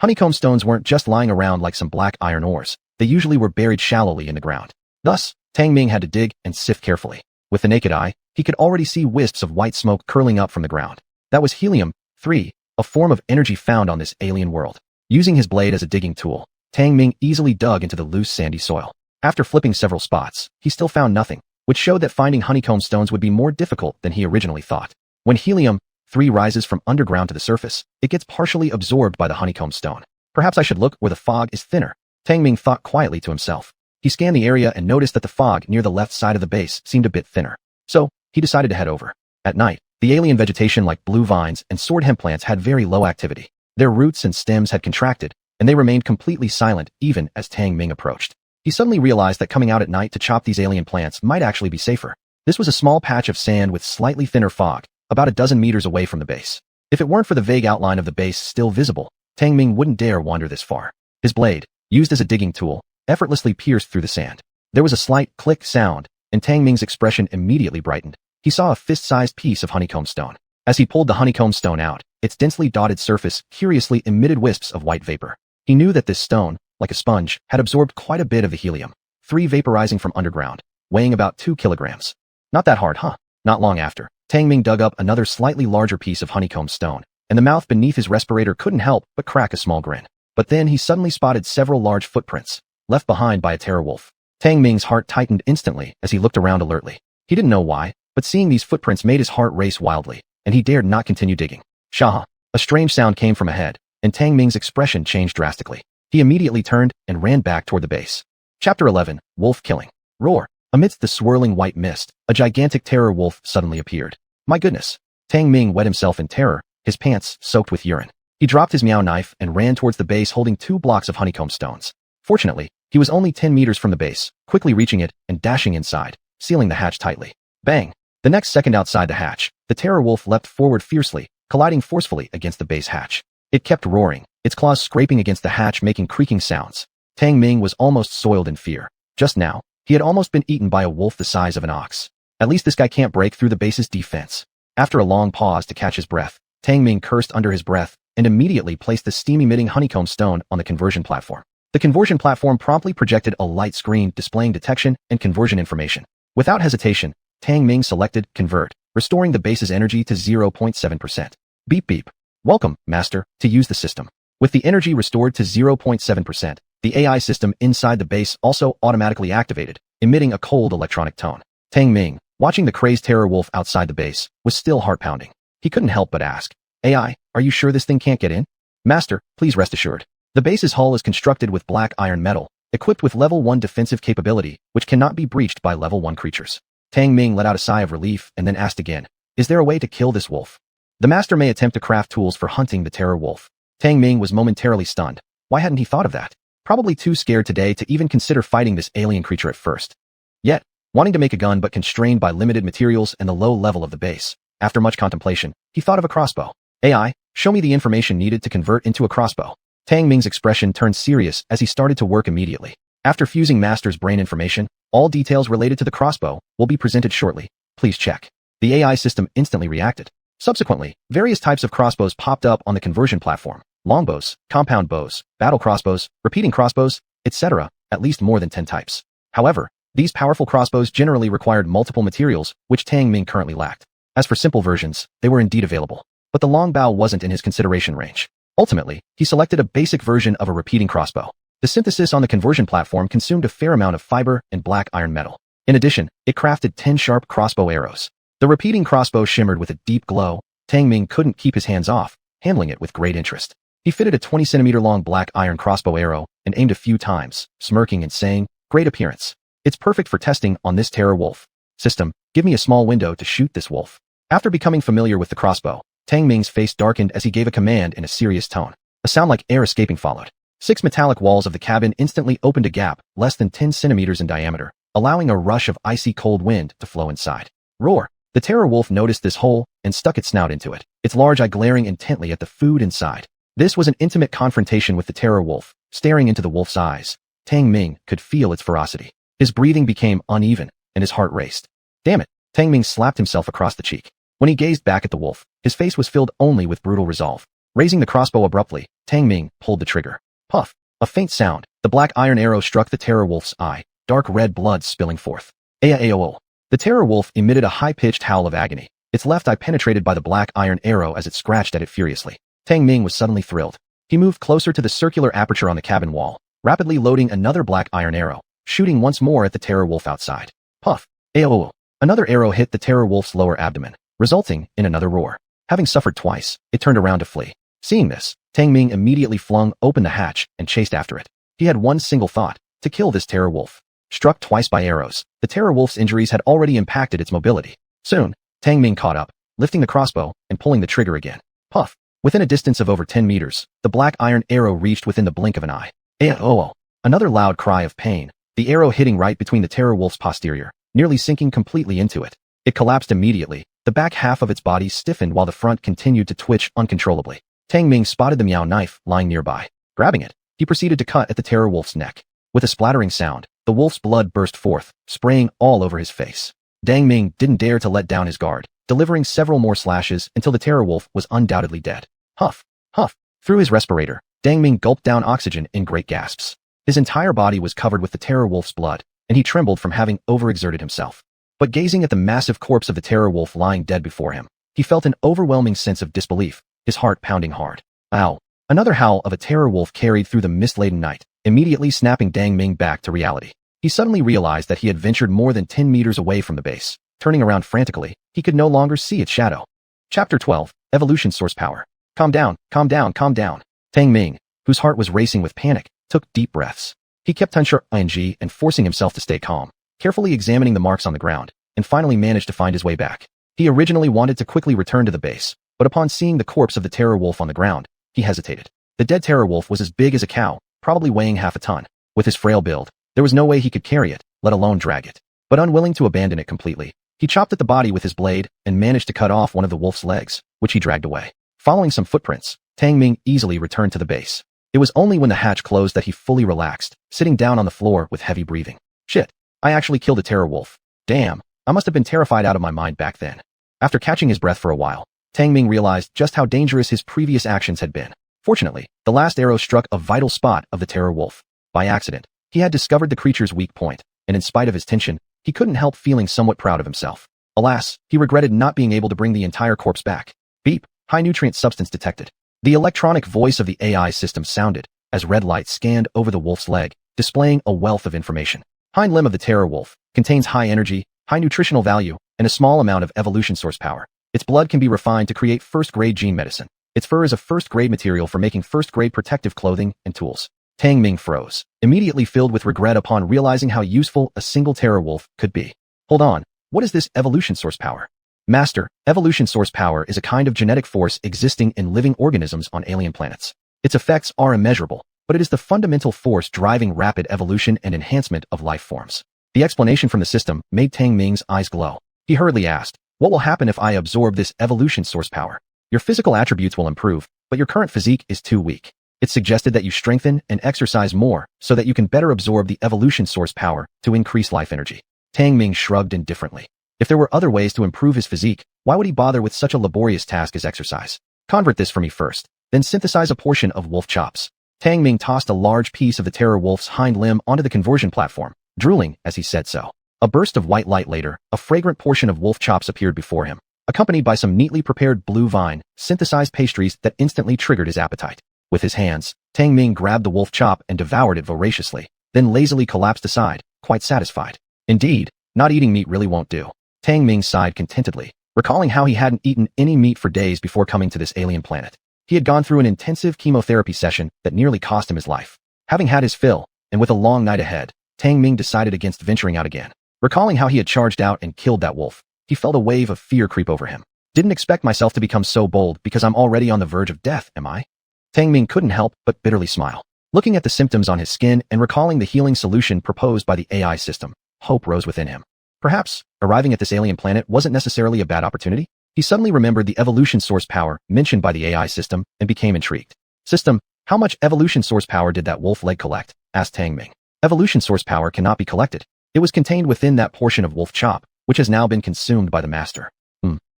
Honeycomb stones weren't just lying around like some black iron ores. They usually were buried shallowly in the ground. Thus, Tang Ming had to dig and sift carefully. With the naked eye, he could already see wisps of white smoke curling up from the ground. That was helium-3, a form of energy found on this alien world. Using his blade as a digging tool, Tang Ming easily dug into the loose sandy soil. After flipping several spots, he still found nothing, which showed that finding honeycomb stones would be more difficult than he originally thought. When helium-3 rises from underground to the surface, it gets partially absorbed by the honeycomb stone. Perhaps I should look where the fog is thinner, Tang Ming thought quietly to himself. He scanned the area and noticed that the fog near the left side of the base seemed a bit thinner. So, he decided to head over. At night, the alien vegetation like blue vines and sword hemp plants had very low activity. Their roots and stems had contracted, and they remained completely silent even as Tang Ming approached. He suddenly realized that coming out at night to chop these alien plants might actually be safer. This was a small patch of sand with slightly thinner fog, about a dozen meters away from the base. If it weren't for the vague outline of the base still visible, Tang Ming wouldn't dare wander this far. His blade, used as a digging tool, effortlessly pierced through the sand. There was a slight click sound, and Tang Ming's expression immediately brightened. He saw a fist-sized piece of honeycomb stone. As he pulled the honeycomb stone out, its densely dotted surface curiously emitted wisps of white vapor. He knew that this stone, like a sponge, had absorbed quite a bit of the helium-3 vaporizing from underground, weighing about 2 kilograms. Not that hard, huh? Not long after, Tang Ming dug up another slightly larger piece of honeycomb stone, and the mouth beneath his respirator couldn't help but crack a small grin. But then he suddenly spotted several large footprints, left behind by a terror wolf. Tang Ming's heart tightened instantly as he looked around alertly. He didn't know why, but seeing these footprints made his heart race wildly, and he dared not continue digging. Shah! A strange sound came from ahead, and Tang Ming's expression changed drastically. He immediately turned and ran back toward the base. Chapter 11, Wolf Killing. Roar! Amidst the swirling white mist, a gigantic terror wolf suddenly appeared. My goodness! Tang Ming wet himself in terror, his pants soaked with urine. He dropped his meow knife and ran towards the base holding 2 blocks of honeycomb stones. Fortunately, he was only 10 meters from the base, quickly reaching it and dashing inside, sealing the hatch tightly. Bang! The next second outside the hatch, the terror wolf leapt forward fiercely, colliding forcefully against the base hatch. It kept roaring, its claws scraping against the hatch making creaking sounds. Tang Ming was almost soiled in fear. Just now, he had almost been eaten by a wolf the size of an ox. At least this guy can't break through the base's defense. After a long pause to catch his breath, Tang Ming cursed under his breath and immediately placed the steam-emitting honeycomb stone on the conversion platform. The conversion platform promptly projected a light screen displaying detection and conversion information. Without hesitation, Tang Ming selected Convert, restoring the base's energy to 0.7%. Beep beep. Welcome, Master, to use the system. With the energy restored to 0.7%, the AI system inside the base also automatically activated, emitting a cold electronic tone. Tang Ming, watching the crazed terror wolf outside the base, was still heart-pounding. He couldn't help but ask, AI, are you sure this thing can't get in? Master, please rest assured. The base's hull is constructed with black iron metal, equipped with level 1 defensive capability, which cannot be breached by level 1 creatures. Tang Ming let out a sigh of relief and then asked again, is there a way to kill this wolf? The master may attempt to craft tools for hunting the terror wolf. Tang Ming was momentarily stunned. Why hadn't he thought of that? Probably too scared today to even consider fighting this alien creature at first. Yet, wanting to make a gun but constrained by limited materials and the low level of the base, after much contemplation, he thought of a crossbow. AI, show me the information needed to convert into a crossbow. Tang Ming's expression turned serious as he started to work immediately. After fusing Master's brain information, all details related to the crossbow will be presented shortly. Please check. The AI system instantly reacted. Subsequently, various types of crossbows popped up on the conversion platform. Longbows, compound bows, battle crossbows, repeating crossbows, etc., at least more than 10 types. However, these powerful crossbows generally required multiple materials, which Tang Ming currently lacked. As for simple versions, they were indeed available. But the longbow wasn't in his consideration range. Ultimately, he selected a basic version of a repeating crossbow. The synthesis on the conversion platform consumed a fair amount of fiber and black iron metal. In addition, it crafted 10 sharp crossbow arrows. The repeating crossbow shimmered with a deep glow. Tang Ming couldn't keep his hands off, handling it with great interest. He fitted a 20-centimeter-long black iron crossbow arrow and aimed a few times, smirking and saying, great appearance. It's perfect for testing on this terror wolf. System, give me a small window to shoot this wolf. After becoming familiar with the crossbow, Tang Ming's face darkened as he gave a command in a serious tone. A sound like air escaping followed. 6 metallic walls of the cabin instantly opened a gap, less than 10 centimeters in diameter, allowing a rush of icy cold wind to flow inside. Roar! The terror wolf noticed this hole and stuck its snout into it, its large eye glaring intently at the food inside. This was an intimate confrontation with the terror wolf. Staring into the wolf's eyes, Tang Ming could feel its ferocity. His breathing became uneven, and his heart raced. Damn it! Tang Ming slapped himself across the cheek. When he gazed back at the wolf, his face was filled only with brutal resolve. Raising the crossbow abruptly, Tang Ming pulled the trigger. Puff! A faint sound. The black iron arrow struck the terror wolf's eye, dark red blood spilling forth. Awoke! The terror wolf emitted a high-pitched howl of agony, its left eye penetrated by the black iron arrow as it scratched at it furiously. Tang Ming was suddenly thrilled. He moved closer to the circular aperture on the cabin wall, rapidly loading another black iron arrow, shooting once more at the terror wolf outside. Puff! Awoke! Another arrow hit the terror wolf's lower abdomen, resulting in another roar. Having suffered twice, it turned around to flee. Seeing this, Tang Ming immediately flung open the hatch and chased after it. He had one single thought: to kill this terror wolf. Struck twice by arrows, the terror wolf's injuries had already impacted its mobility. Soon, Tang Ming caught up, lifting the crossbow and pulling the trigger again. Puff! Within a distance of over 10 meters, the black iron arrow reached within the blink of an eye. Awoke! Another loud cry of pain, the arrow hitting right between the terror wolf's posterior, nearly sinking completely into it. It collapsed immediately. The back half of its body stiffened while the front continued to twitch uncontrollably. Tang Ming spotted the meow knife lying nearby. Grabbing it, he proceeded to cut at the terror wolf's neck. With a splattering sound, the wolf's blood burst forth, spraying all over his face. Tang Ming didn't dare to let down his guard, delivering several more slashes until the terror wolf was undoubtedly dead. Huff! Huff! Through his respirator, Tang Ming gulped down oxygen in great gasps. His entire body was covered with the terror wolf's blood, and he trembled from having overexerted himself. But gazing at the massive corpse of the terror wolf lying dead before him, he felt an overwhelming sense of disbelief, his heart pounding hard. Ow! Another howl of a terror wolf carried through the mist-laden night, immediately snapping Tang Ming back to reality. He suddenly realized that he had ventured more than 10 meters away from the base. Turning around frantically, he could no longer see its shadow. Chapter 12, Evolution Source Power. Calm down, calm down, calm down. Tang Ming, whose heart was racing with panic, took deep breaths. He kept unsure and forcing himself to stay calm, carefully examining the marks on the ground, and finally managed to find his way back. He originally wanted to quickly return to the base, but upon seeing the corpse of the terror wolf on the ground, he hesitated. The dead terror wolf was as big as a cow, probably weighing half a ton. With his frail build, there was no way he could carry it, let alone drag it. But unwilling to abandon it completely, he chopped at the body with his blade and managed to cut off one of the wolf's legs, which he dragged away. Following some footprints, Tang Ming easily returned to the base. It was only when the hatch closed that he fully relaxed, sitting down on the floor with heavy breathing. Shit, I actually killed a terror wolf. Damn, I must have been terrified out of my mind back then. After catching his breath for a while, Tang Ming realized just how dangerous his previous actions had been. Fortunately, the last arrow struck a vital spot of the terror wolf. By accident, he had discovered the creature's weak point, and in spite of his tension, he couldn't help feeling somewhat proud of himself. Alas, he regretted not being able to bring the entire corpse back. Beep, high nutrient substance detected. The electronic voice of the AI system sounded as red light scanned over the wolf's leg, displaying a wealth of information. Hind limb of the terror wolf contains high energy, high nutritional value, and a small amount of evolution source power. Its blood can be refined to create first-grade gene medicine. Its fur is a first-grade material for making first-grade protective clothing and tools. Tang Ming froze, immediately filled with regret upon realizing how useful a single terror wolf could be. Hold on, what is this evolution source power? Master, evolution source power is a kind of genetic force existing in living organisms on alien planets. Its effects are immeasurable, but it is the fundamental force driving rapid evolution and enhancement of life forms. The explanation from the system made Tang Ming's eyes glow. He hurriedly asked, what will happen if I absorb this evolution source power? Your physical attributes will improve, but your current physique is too weak. It suggested that you strengthen and exercise more so that you can better absorb the evolution source power to increase life energy. Tang Ming shrugged indifferently. If there were other ways to improve his physique, why would he bother with such a laborious task as exercise? Convert this for me first, then synthesize a portion of wolf chops. Tang Ming tossed a large piece of the terror wolf's hind limb onto the conversion platform, drooling as he said so. A burst of white light later, a fragrant portion of wolf chops appeared before him, accompanied by some neatly prepared blue vine, synthesized pastries that instantly triggered his appetite. With his hands, Tang Ming grabbed the wolf chop and devoured it voraciously, then lazily collapsed aside, quite satisfied. Indeed, not eating meat really won't do. Tang Ming sighed contentedly, recalling how he hadn't eaten any meat for days before coming to this alien planet. He had gone through an intensive chemotherapy session that nearly cost him his life. Having had his fill, and with a long night ahead, Tang Ming decided against venturing out again. Recalling how he had charged out and killed that wolf, he felt a wave of fear creep over him. Didn't expect myself to become so bold because I'm already on the verge of death, am I? Tang Ming couldn't help but bitterly smile. Looking at the symptoms on his skin and recalling the healing solution proposed by the AI system, hope rose within him. Perhaps, arriving at this alien planet wasn't necessarily a bad opportunity? He suddenly remembered the evolution source power mentioned by the AI system and became intrigued. System, how much evolution source power did that wolf leg collect? Asked Tang Ming. Evolution source power cannot be collected. It was contained within that portion of wolf chop, which has now been consumed by the master.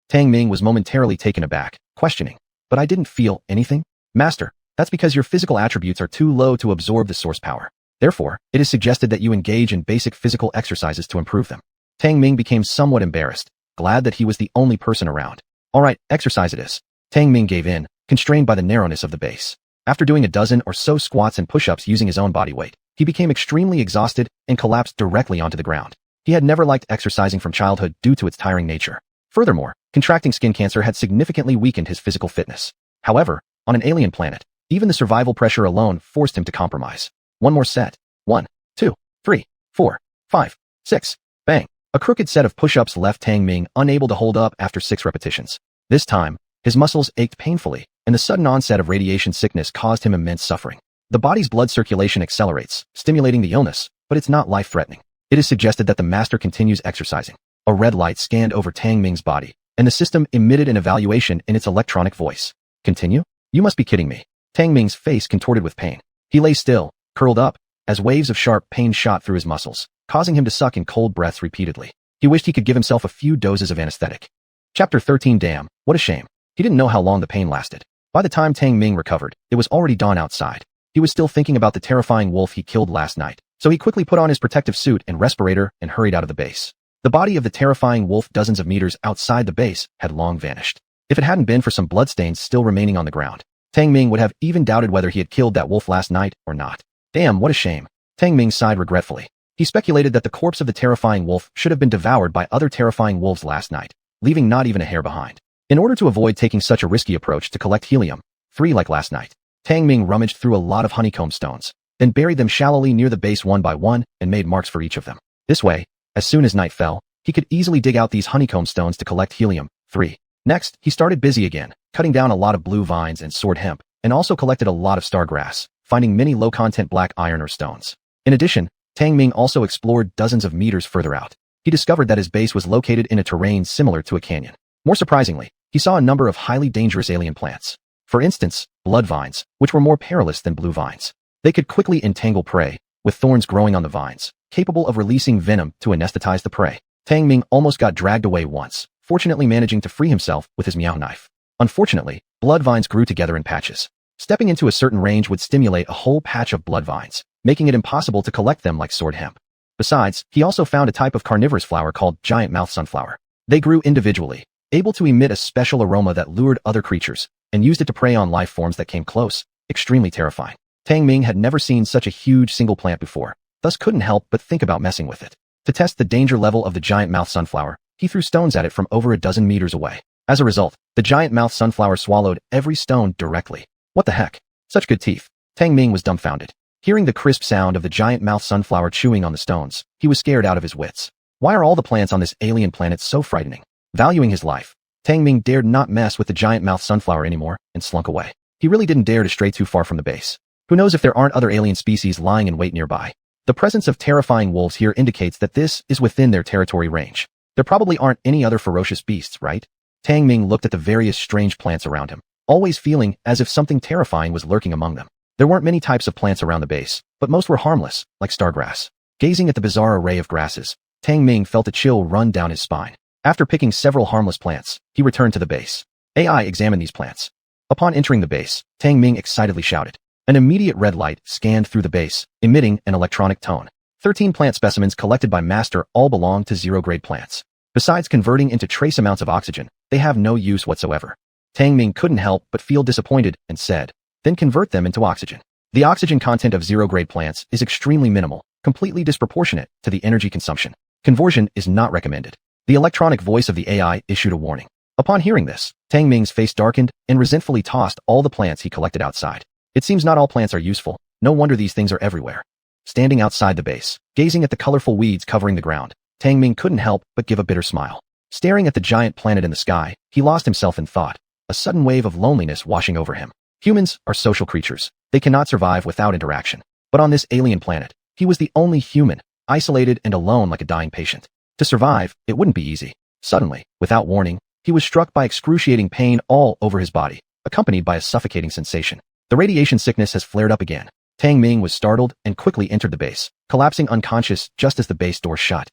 Tang Ming was momentarily taken aback, questioning. But I didn't feel anything? Master, that's because your physical attributes are too low to absorb the source power. Therefore, it is suggested that you engage in basic physical exercises to improve them. Tang Ming became somewhat embarrassed, glad that he was the only person around. All right, exercise it is. Tang Ming gave in, constrained by the narrowness of the base. After doing a dozen or so squats and push-ups using his own body weight, he became extremely exhausted and collapsed directly onto the ground. He had never liked exercising from childhood due to its tiring nature. Furthermore, contracting skin cancer had significantly weakened his physical fitness. However, on an alien planet, even the survival pressure alone forced him to compromise. One more set. 1, 2, 3, 4, 5, 6. Bang. A crooked set of push-ups left Tang Ming unable to hold up after 6 repetitions. This time, his muscles ached painfully, and the sudden onset of radiation sickness caused him immense suffering. The body's blood circulation accelerates, stimulating the illness, but it's not life-threatening. It is suggested that the master continues exercising. A red light scanned over Tang Ming's body, and the system emitted an evaluation in its electronic voice. Continue? You must be kidding me. Tang Ming's face contorted with pain. He lay still, curled up, as waves of sharp pain shot through his muscles, causing him to suck in cold breaths repeatedly. He wished he could give himself a few doses of anesthetic. Chapter 13. Damn, what a shame. He didn't know how long the pain lasted. By the time Tang Ming recovered, it was already dawn outside. He was still thinking about the terrifying wolf he killed last night, so he quickly put on his protective suit and respirator and hurried out of the base. The body of the terrifying wolf dozens of meters outside the base had long vanished. If it hadn't been for some bloodstains still remaining on the ground, Tang Ming would have even doubted whether he had killed that wolf last night or not. Damn, what a shame. Tang Ming sighed regretfully. He speculated that the corpse of the terrifying wolf should have been devoured by other terrifying wolves last night, leaving not even a hair behind. In order to avoid taking such a risky approach to collect helium-3 like last night, Tang Ming rummaged through a lot of honeycomb stones, then buried them shallowly near the base one by one and made marks for each of them. This way, as soon as night fell, he could easily dig out these honeycomb stones to collect helium-3. Next, he started busy again, cutting down a lot of blue vines and sword hemp, and also collected a lot of star grass, finding many low-content black iron or stones. In addition, Tang Ming also explored dozens of meters further out. He discovered that his base was located in a terrain similar to a canyon. More surprisingly, he saw a number of highly dangerous alien plants. For instance, blood vines, which were more perilous than blue vines. They could quickly entangle prey, with thorns growing on the vines, capable of releasing venom to anesthetize the prey. Tang Ming almost got dragged away once, fortunately managing to free himself with his meow knife. Unfortunately, blood vines grew together in patches. Stepping into a certain range would stimulate a whole patch of blood vines, making it impossible to collect them like sword hemp. Besides, he also found a type of carnivorous flower called giant mouth sunflower. They grew individually, able to emit a special aroma that lured other creatures, and used it to prey on life forms that came close, extremely terrifying. Tang Ming had never seen such a huge single plant before, thus couldn't help but think about messing with it. To test the danger level of the giant mouth sunflower, he threw stones at it from over a dozen meters away. As a result, the giant mouth sunflower swallowed every stone directly. What the heck? Such good teeth. Tang Ming was dumbfounded. Hearing the crisp sound of the giant mouth sunflower chewing on the stones, he was scared out of his wits. Why are all the plants on this alien planet so frightening? Valuing his life, Tang Ming dared not mess with the giant mouth sunflower anymore and slunk away. He really didn't dare to stray too far from the base. Who knows if there aren't other alien species lying in wait nearby? The presence of terrifying wolves here indicates that this is within their territory range. There probably aren't any other ferocious beasts, right? Tang Ming looked at the various strange plants around him, always feeling as if something terrifying was lurking among them. There weren't many types of plants around the base, but most were harmless, like stargrass. Gazing at the bizarre array of grasses, Tang Ming felt a chill run down his spine. After picking several harmless plants, he returned to the base. AI examined these plants. Upon entering the base, Tang Ming excitedly shouted. An immediate red light scanned through the base, emitting an electronic tone. 13 plant specimens collected by Master all belong to zero-grade plants. Besides converting into trace amounts of oxygen, they have no use whatsoever. Tang Ming couldn't help but feel disappointed and said, then convert them into oxygen. The oxygen content of zero-grade plants is extremely minimal, completely disproportionate to the energy consumption. Conversion is not recommended. The electronic voice of the AI issued a warning. Upon hearing this, Tang Ming's face darkened and resentfully tossed all the plants he collected outside. It seems not all plants are useful. No wonder these things are everywhere. Standing outside the base, gazing at the colorful weeds covering the ground, Tang Ming couldn't help but give a bitter smile. Staring at the giant planet in the sky, he lost himself in thought, a sudden wave of loneliness washing over him. Humans are social creatures. They cannot survive without interaction. But on this alien planet, he was the only human, isolated and alone like a dying patient. To survive, it wouldn't be easy. Suddenly, without warning, he was struck by excruciating pain all over his body, accompanied by a suffocating sensation. The radiation sickness has flared up again. Tang Ming was startled and quickly entered the base, collapsing unconscious just as the base door shut.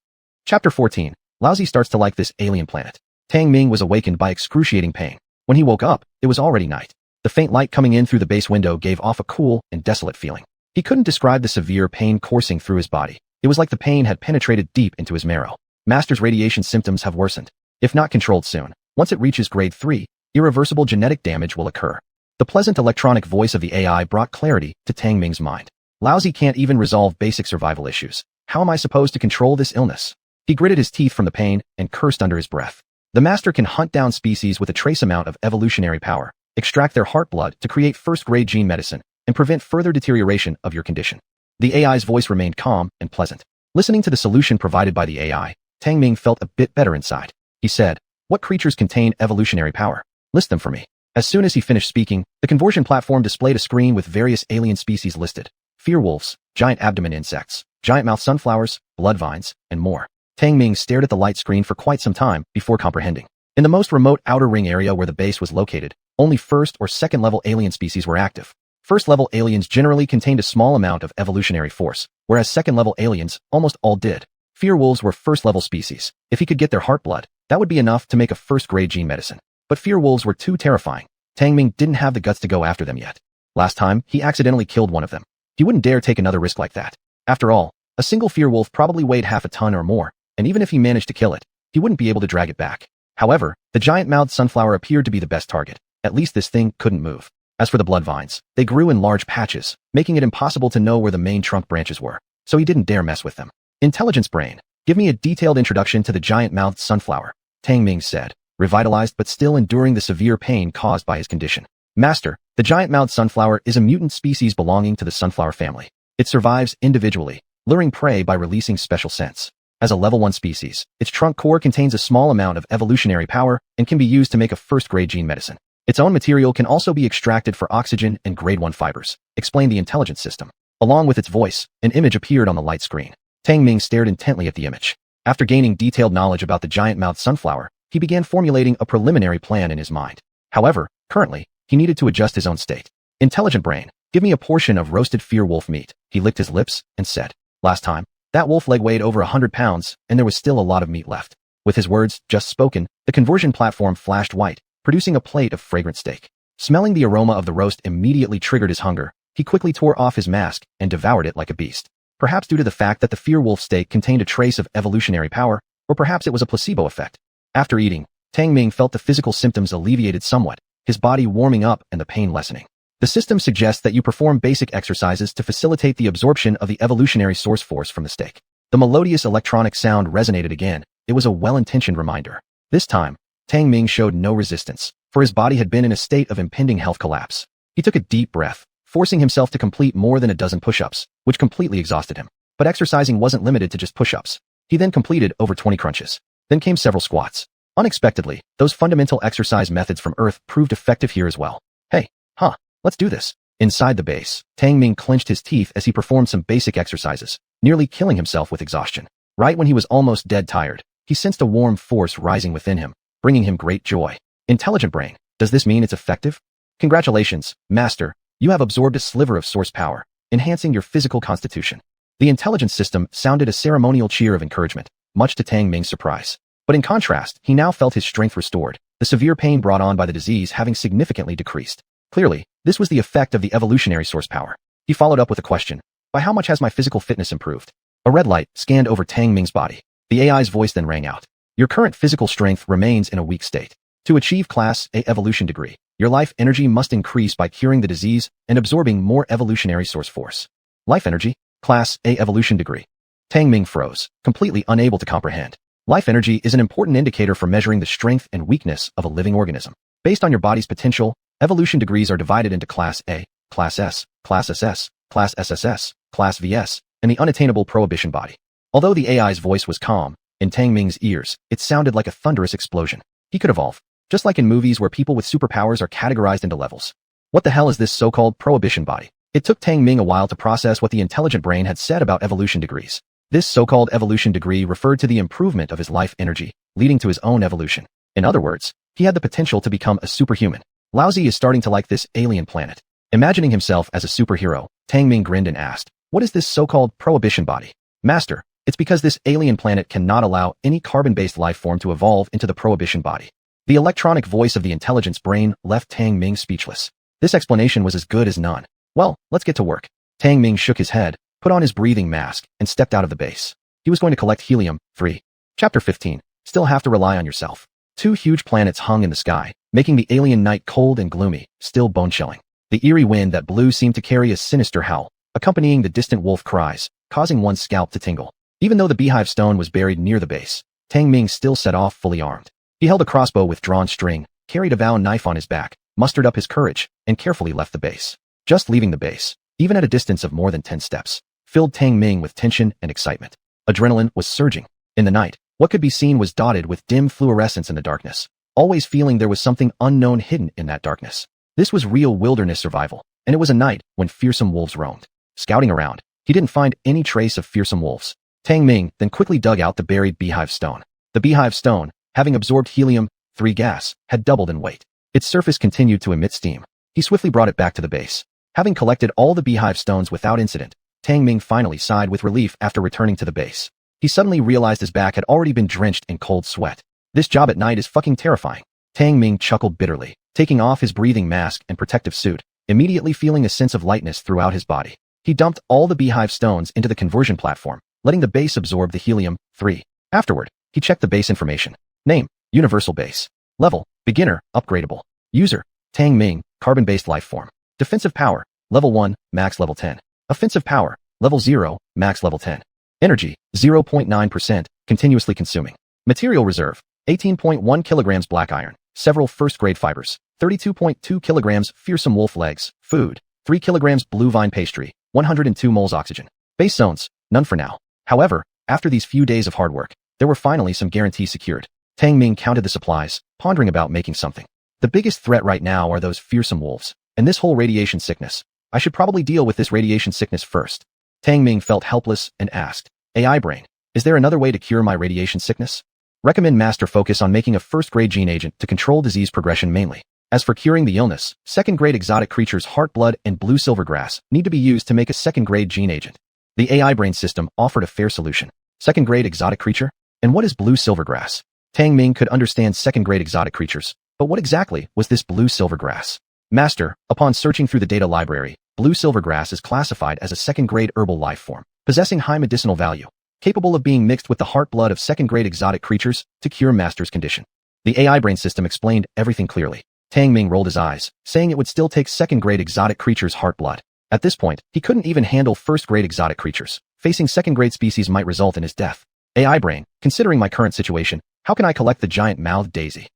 Chapter 14. Lousy starts to like this alien planet. Tang Ming was awakened by excruciating pain. When he woke up, it was already night. The faint light coming in through the base window gave off a cool and desolate feeling. He couldn't describe the severe pain coursing through his body. It was like the pain had penetrated deep into his marrow. Master's radiation symptoms have worsened. If not controlled soon, once it reaches grade 3, irreversible genetic damage will occur. The pleasant electronic voice of the AI brought clarity to Tang Ming's mind. Lousy can't even resolve basic survival issues. How am I supposed to control this illness? He gritted his teeth from the pain and cursed under his breath. The master can hunt down species with a trace amount of evolutionary power, extract their heart blood to create first-grade gene medicine, and prevent further deterioration of your condition. The AI's voice remained calm and pleasant. Listening to the solution provided by the AI, Tang Ming felt a bit better inside. He said, "What creatures contain evolutionary power? List them for me." As soon as he finished speaking, the conversion platform displayed a screen with various alien species listed. Fearwolves, giant abdomen insects, giant mouth sunflowers, blood vines, and more. Tang Ming stared at the light screen for quite some time before comprehending. In the most remote outer ring area where the base was located, only first or second level alien species were active. First level aliens generally contained a small amount of evolutionary force, whereas second level aliens almost all did. Fearwolves were first level species. If he could get their heart blood, that would be enough to make a first grade gene medicine. But fearwolves were too terrifying. Tang Ming didn't have the guts to go after them yet. Last time, he accidentally killed one of them. He wouldn't dare take another risk like that. After all, a single fearwolf probably weighed half a ton or more, and even if he managed to kill it, he wouldn't be able to drag it back. However, the giant-mouthed sunflower appeared to be the best target. At least this thing couldn't move. As for the blood vines, they grew in large patches, making it impossible to know where the main trunk branches were, so he didn't dare mess with them. Intelligence brain, give me a detailed introduction to the giant-mouthed sunflower, Tang Ming said, revitalized but still enduring the severe pain caused by his condition. Master, the giant-mouthed sunflower is a mutant species belonging to the sunflower family. It survives individually, luring prey by releasing special scents. As a level 1 species, its trunk core contains a small amount of evolutionary power and can be used to make a first-grade gene medicine. Its own material can also be extracted for oxygen and grade 1 fibers, explained the intelligence system. Along with its voice, an image appeared on the light screen. Tang Ming stared intently at the image. After gaining detailed knowledge about the giant-mouthed sunflower, he began formulating a preliminary plan in his mind. However, currently, he needed to adjust his own state. Intelligent brain, give me a portion of roasted fearwolf meat. He licked his lips and said, "Last time, that wolf leg weighed over 100 pounds, and there was still a lot of meat left." With his words just spoken, the conversion platform flashed white, producing a plate of fragrant steak. Smelling the aroma of the roast immediately triggered his hunger. He quickly tore off his mask and devoured it like a beast. Perhaps due to the fact that the fearwolf steak contained a trace of evolutionary power, or perhaps it was a placebo effect. After eating, Tang Ming felt the physical symptoms alleviated somewhat, his body warming up and the pain lessening. The system suggests that you perform basic exercises to facilitate the absorption of the evolutionary source force from the steak. The melodious electronic sound resonated again. It was a well-intentioned reminder. This time, Tang Ming showed no resistance, for his body had been in a state of impending health collapse. He took a deep breath, forcing himself to complete more than a dozen push-ups, which completely exhausted him. But exercising wasn't limited to just push-ups. He then completed over 20 crunches. Then came several squats. Unexpectedly, those fundamental exercise methods from Earth proved effective here as well. Let's do this. Inside the base, Tang Ming clenched his teeth as he performed some basic exercises, nearly killing himself with exhaustion. Right when he was almost dead tired, he sensed a warm force rising within him, bringing him great joy. Intelligent brain, does this mean it's effective? Congratulations, Master, you have absorbed a sliver of source power, enhancing your physical constitution. The intelligence system sounded a ceremonial cheer of encouragement, much to Tang Ming's surprise. But in contrast, he now felt his strength restored, the severe pain brought on by the disease having significantly decreased. Clearly, this was the effect of the evolutionary source power. He followed up with a question. By how much has my physical fitness improved? A red light scanned over Tang Ming's body. The AI's voice then rang out. Your current physical strength remains in a weak state. To achieve Class A evolution degree, your life energy must increase by curing the disease and absorbing more evolutionary source force. Life energy, Class A evolution degree. Tang Ming froze, completely unable to comprehend. Life energy is an important indicator for measuring the strength and weakness of a living organism. Based on your body's potential, evolution degrees are divided into Class A, Class S, Class SS, Class SSS, Class VS, and the unattainable prohibition body. Although the AI's voice was calm, in Tang Ming's ears, it sounded like a thunderous explosion. He could evolve, just like in movies where people with superpowers are categorized into levels. What the hell is this so-called prohibition body? It took Tang Ming a while to process what the intelligent brain had said about evolution degrees. This so-called evolution degree referred to the improvement of his life energy, leading to his own evolution. In other words, he had the potential to become a superhuman. Lousy is starting to like this alien planet. Imagining himself as a superhero, Tang Ming grinned and asked, what is this so-called prohibition body? Master, it's because this alien planet cannot allow any carbon-based life form to evolve into the prohibition body. The electronic voice of the intelligence brain left Tang Ming speechless. This explanation was as good as none. Well, let's get to work. Tang Ming shook his head, put on his breathing mask, and stepped out of the base. He was going to collect helium-3 Chapter 15. Still have to rely on yourself. Two huge planets hung in the sky, making the alien night cold and gloomy, still bone-chilling. The eerie wind that blew seemed to carry a sinister howl, accompanying the distant wolf cries, causing one's scalp to tingle. Even though the beehive stone was buried near the base, Tang Ming still set off fully armed. He held a crossbow with drawn string, carried a Vow knife on his back, mustered up his courage, and carefully left the base. Just leaving the base, even at a distance of more than 10 steps, filled Tang Ming with tension and excitement. Adrenaline was surging. In the night, what could be seen was dotted with dim fluorescence in the darkness, always feeling there was something unknown hidden in that darkness. This was real wilderness survival, and it was a night when fearsome wolves roamed. Scouting around, he didn't find any trace of fearsome wolves. Tang Ming then quickly dug out the buried beehive stone. The beehive stone, having absorbed helium-3 gas, had doubled in weight. Its surface continued to emit steam. He swiftly brought it back to the base. Having collected all the beehive stones without incident, Tang Ming finally sighed with relief after returning to the base. He suddenly realized his back had already been drenched in cold sweat. This job at night is fucking terrifying. Tang Ming chuckled bitterly, taking off his breathing mask and protective suit, immediately feeling a sense of lightness throughout his body. He dumped all the beehive stones into the conversion platform, letting the base absorb the helium-3. Afterward, he checked the base information. Name, Universal Base. Level, Beginner, Upgradable. User, Tang Ming, Carbon-based life form. Defensive power, Level 1, Max Level 10. Offensive power, Level 0, Max Level 10. Energy, 0.9%, continuously consuming. Material reserve, 18.1 kilograms black iron, several first-grade fibers, 32.2 kilograms fearsome wolf legs, food, 3 kilograms blue vine pastry, 102 moles oxygen. Base zones, none for now. However, after these few days of hard work, there were finally some guarantees secured. Tang Ming counted the supplies, pondering about making something. The biggest threat right now are those fearsome wolves, and this whole radiation sickness. I should probably deal with this radiation sickness first. Tang Ming felt helpless and asked, AI brain, is there another way to cure my radiation sickness? Recommend master focus on making a first-grade gene agent to control disease progression mainly. As for curing the illness, second-grade exotic creatures heart blood and blue silvergrass need to be used to make a second-grade gene agent. The AI brain system offered a fair solution. Second-grade exotic creature? And what is blue silvergrass? Tang Ming could understand second-grade exotic creatures, but what exactly was this blue silvergrass? Master, upon searching through the data library, blue silvergrass is classified as a second-grade herbal life form, possessing high medicinal value, capable of being mixed with the heart blood of second-grade exotic creatures to cure Master's condition. The AI brain system explained everything clearly. Tang Ming rolled his eyes, saying it would still take second-grade exotic creatures' heart blood. At this point, he couldn't even handle first-grade exotic creatures. Facing second-grade species might result in his death. AI brain, considering my current situation, how can I collect the giant-mouthed daisy?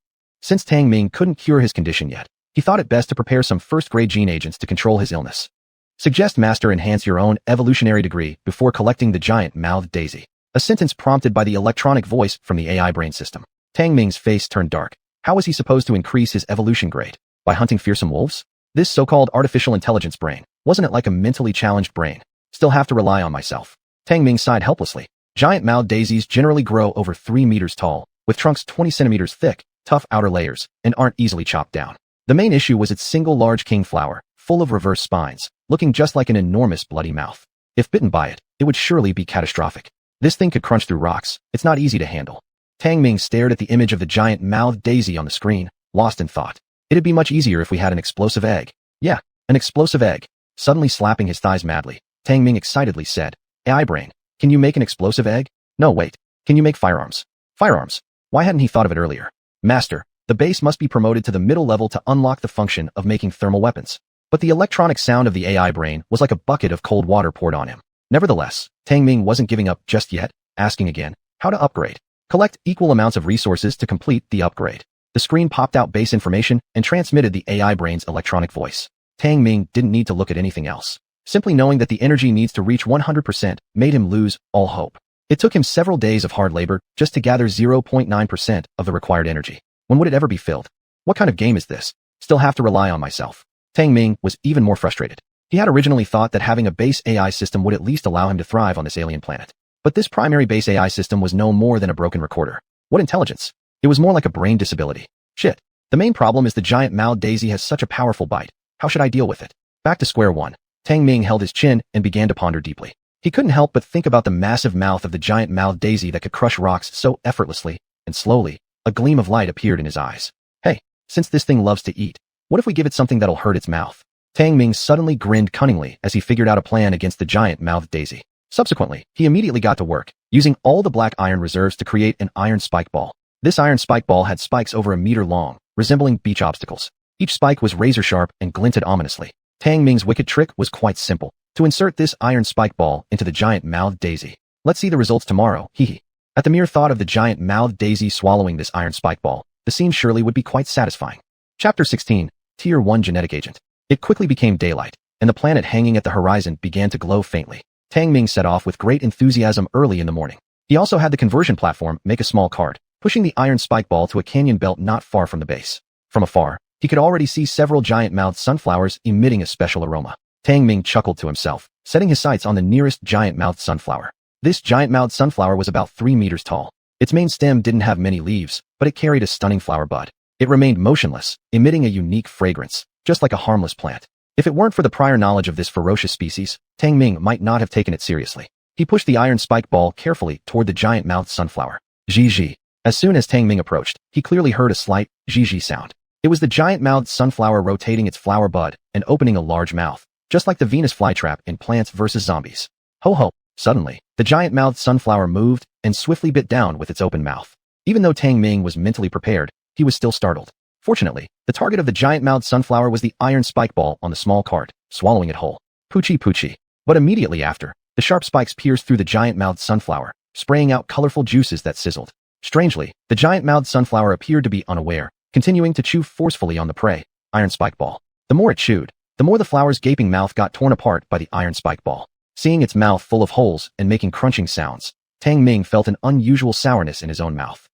Since Tang Ming couldn't cure his condition yet, he thought it best to prepare some first-grade gene agents to control his illness. Suggest master enhance your own evolutionary degree before collecting the giant-mouthed daisy. A sentence prompted by the electronic voice from the AI brain system. Tang Ming's face turned dark. How was he supposed to increase his evolution grade? By hunting fearsome wolves? This so-called artificial intelligence brain, wasn't it like a mentally challenged brain? Still have to rely on myself. Tang Ming sighed helplessly. Giant-mouthed daisies generally grow over 3 meters tall, with trunks 20 centimeters thick, tough outer layers, and aren't easily chopped down. The main issue was its single large king flower, full of reverse spines, looking just like an enormous bloody mouth. If bitten by it, it would surely be catastrophic. This thing could crunch through rocks. It's not easy to handle. Tang Ming stared at the image of the giant-mouthed daisy on the screen, lost in thought. It'd be much easier if we had an explosive egg. Yeah, an explosive egg. Suddenly slapping his thighs madly, Tang Ming excitedly said, AI brain, can you make an explosive egg? No, wait. Can you make firearms? Firearms? Why hadn't he thought of it earlier? Master, the base must be promoted to the middle level to unlock the function of making thermal weapons. But the electronic sound of the AI brain was like a bucket of cold water poured on him. Nevertheless, Tang Ming wasn't giving up just yet, asking again, how to upgrade? Collect equal amounts of resources to complete the upgrade. The screen popped out base information and transmitted the AI brain's electronic voice. Tang Ming didn't need to look at anything else. Simply knowing that the energy needs to reach 100% made him lose all hope. It took him several days of hard labor just to gather 0.9% of the required energy. When would it ever be filled? What kind of game is this? Still have to rely on myself. Tang Ming was even more frustrated. He had originally thought that having a base AI system would at least allow him to thrive on this alien planet. But this primary base AI system was no more than a broken recorder. What intelligence? It was more like a brain disability. Shit. The main problem is the giant-mouthed daisy has such a powerful bite. How should I deal with it? Back to square one. Tang Ming held his chin and began to ponder deeply. He couldn't help but think about the massive mouth of the giant-mouthed daisy that could crush rocks so effortlessly, and slowly, a gleam of light appeared in his eyes. Hey, since this thing loves to eat, what if we give it something that'll hurt its mouth? Tang Ming suddenly grinned cunningly as he figured out a plan against the giant-mouthed daisy. Subsequently, he immediately got to work, using all the black iron reserves to create an iron spike ball. This iron spike ball had spikes over a meter long, resembling beach obstacles. Each spike was razor-sharp and glinted ominously. Tang Ming's wicked trick was quite simple: to insert this iron spike ball into the giant-mouthed daisy. Let's see the results tomorrow, hee. At the mere thought of the giant-mouthed daisy swallowing this iron spike ball, the scene surely would be quite satisfying. Chapter 16, Tier 1 Genetic Agent. It quickly became daylight, and the planet hanging at the horizon began to glow faintly. Tang Ming set off with great enthusiasm early in the morning. He also had the conversion platform make a small cart, pushing the iron spike ball to a canyon belt not far from the base. From afar, he could already see several giant-mouthed sunflowers emitting a special aroma. Tang Ming chuckled to himself, setting his sights on the nearest giant-mouthed sunflower. This giant-mouthed sunflower was about 3 meters tall. Its main stem didn't have many leaves, but it carried a stunning flower bud. It remained motionless, emitting a unique fragrance, just like a harmless plant. If it weren't for the prior knowledge of this ferocious species, Tang Ming might not have taken it seriously. He pushed the iron spike ball carefully toward the giant-mouthed sunflower. Zhi. As soon as Tang Ming approached, he clearly heard a slight zhi sound. It was the giant-mouthed sunflower rotating its flower bud and opening a large mouth, just like the Venus flytrap in Plants vs. Zombies. Ho ho! Suddenly, the giant-mouthed sunflower moved and swiftly bit down with its open mouth. Even though Tang Ming was mentally prepared, he was still startled. Fortunately, the target of the giant-mouthed sunflower was the iron spike ball on the small cart, swallowing it whole. Poochie. But immediately after, the sharp spikes pierced through the giant-mouthed sunflower, spraying out colorful juices that sizzled. Strangely, the giant-mouthed sunflower appeared to be unaware, continuing to chew forcefully on the prey, iron spike ball. The more it chewed, the more the flower's gaping mouth got torn apart by the iron spike ball. Seeing its mouth full of holes and making crunching sounds, Tang Ming felt an unusual sourness in his own mouth.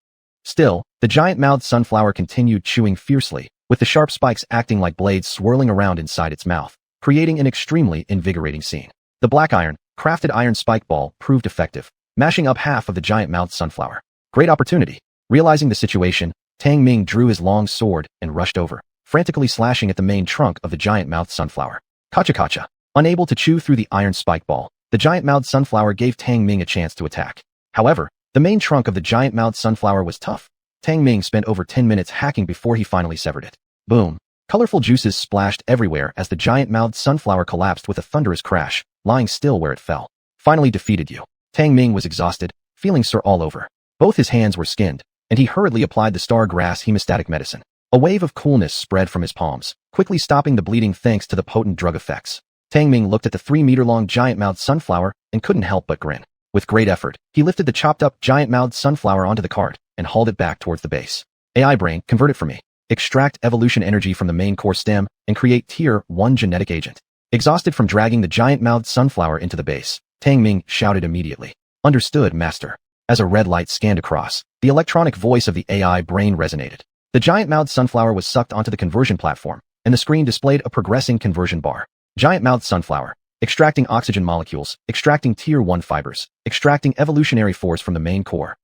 Still, the giant-mouthed sunflower continued chewing fiercely, with the sharp spikes acting like blades swirling around inside its mouth, creating an extremely invigorating scene. The black iron, crafted iron spike ball proved effective, mashing up half of the giant-mouthed sunflower. Great opportunity. Realizing the situation, Tang Ming drew his long sword and rushed over, frantically slashing at the main trunk of the giant-mouthed sunflower. Kacha. Unable to chew through the iron spike ball, the giant-mouthed sunflower gave Tang Ming a chance to attack. However, the main trunk of the giant-mouthed sunflower was tough. Tang Ming spent over 10 minutes hacking before he finally severed it. Boom. Colorful juices splashed everywhere as the giant-mouthed sunflower collapsed with a thunderous crash, lying still where it fell. Finally defeated you. Tang Ming was exhausted, feeling sore all over. Both his hands were skinned, and he hurriedly applied the star grass hemostatic medicine. A wave of coolness spread from his palms, quickly stopping the bleeding thanks to the potent drug effects. Tang Ming looked at the 3-meter-long giant-mouthed sunflower and couldn't help but grin. With great effort, he lifted the chopped-up giant-mouthed sunflower onto the cart and hauled it back towards the base. AI brain, convert it for me. Extract evolution energy from the main core stem and create Tier 1 genetic agent. Exhausted from dragging the giant-mouthed sunflower into the base, Tang Ming shouted immediately. Understood, master. As a red light scanned across, the electronic voice of the AI brain resonated. The giant-mouthed sunflower was sucked onto the conversion platform, and the screen displayed a progressing conversion bar. Giant-mouthed sunflower. Extracting oxygen molecules, extracting Tier 1 fibers, extracting evolutionary force from the main core.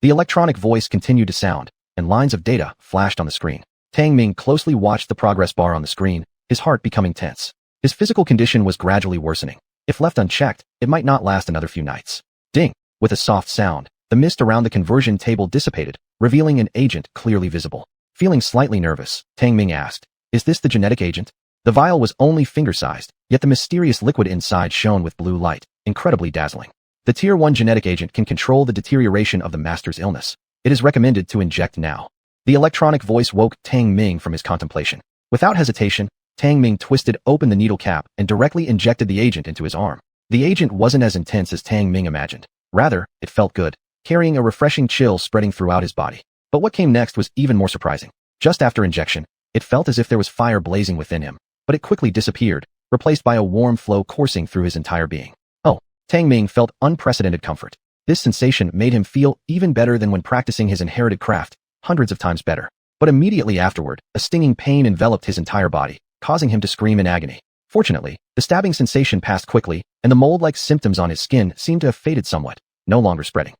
The electronic voice continued to sound, and lines of data flashed on the screen. Tang Ming closely watched the progress bar on the screen, his heart becoming tense. His physical condition was gradually worsening. If left unchecked, it might not last another few nights. Ding! With a soft sound, the mist around the conversion table dissipated, revealing an agent clearly visible. Feeling slightly nervous, Tang Ming asked, "Is this the genetic agent?" The vial was only finger-sized, yet the mysterious liquid inside shone with blue light, incredibly dazzling. The Tier 1 genetic agent can control the deterioration of the master's illness. It is recommended to inject now. The electronic voice woke Tang Ming from his contemplation. Without hesitation, Tang Ming twisted open the needle cap and directly injected the agent into his arm. The agent wasn't as intense as Tang Ming imagined. Rather, it felt good, carrying a refreshing chill spreading throughout his body. But what came next was even more surprising. Just after injection, it felt as if there was fire blazing within him, but it quickly disappeared, replaced by a warm flow coursing through his entire being. Oh, Tang Ming felt unprecedented comfort. This sensation made him feel even better than when practicing his inherited craft, hundreds of times better. But immediately afterward, a stinging pain enveloped his entire body, causing him to scream in agony. Fortunately, the stabbing sensation passed quickly, and the mold-like symptoms on his skin seemed to have faded somewhat, no longer spreading.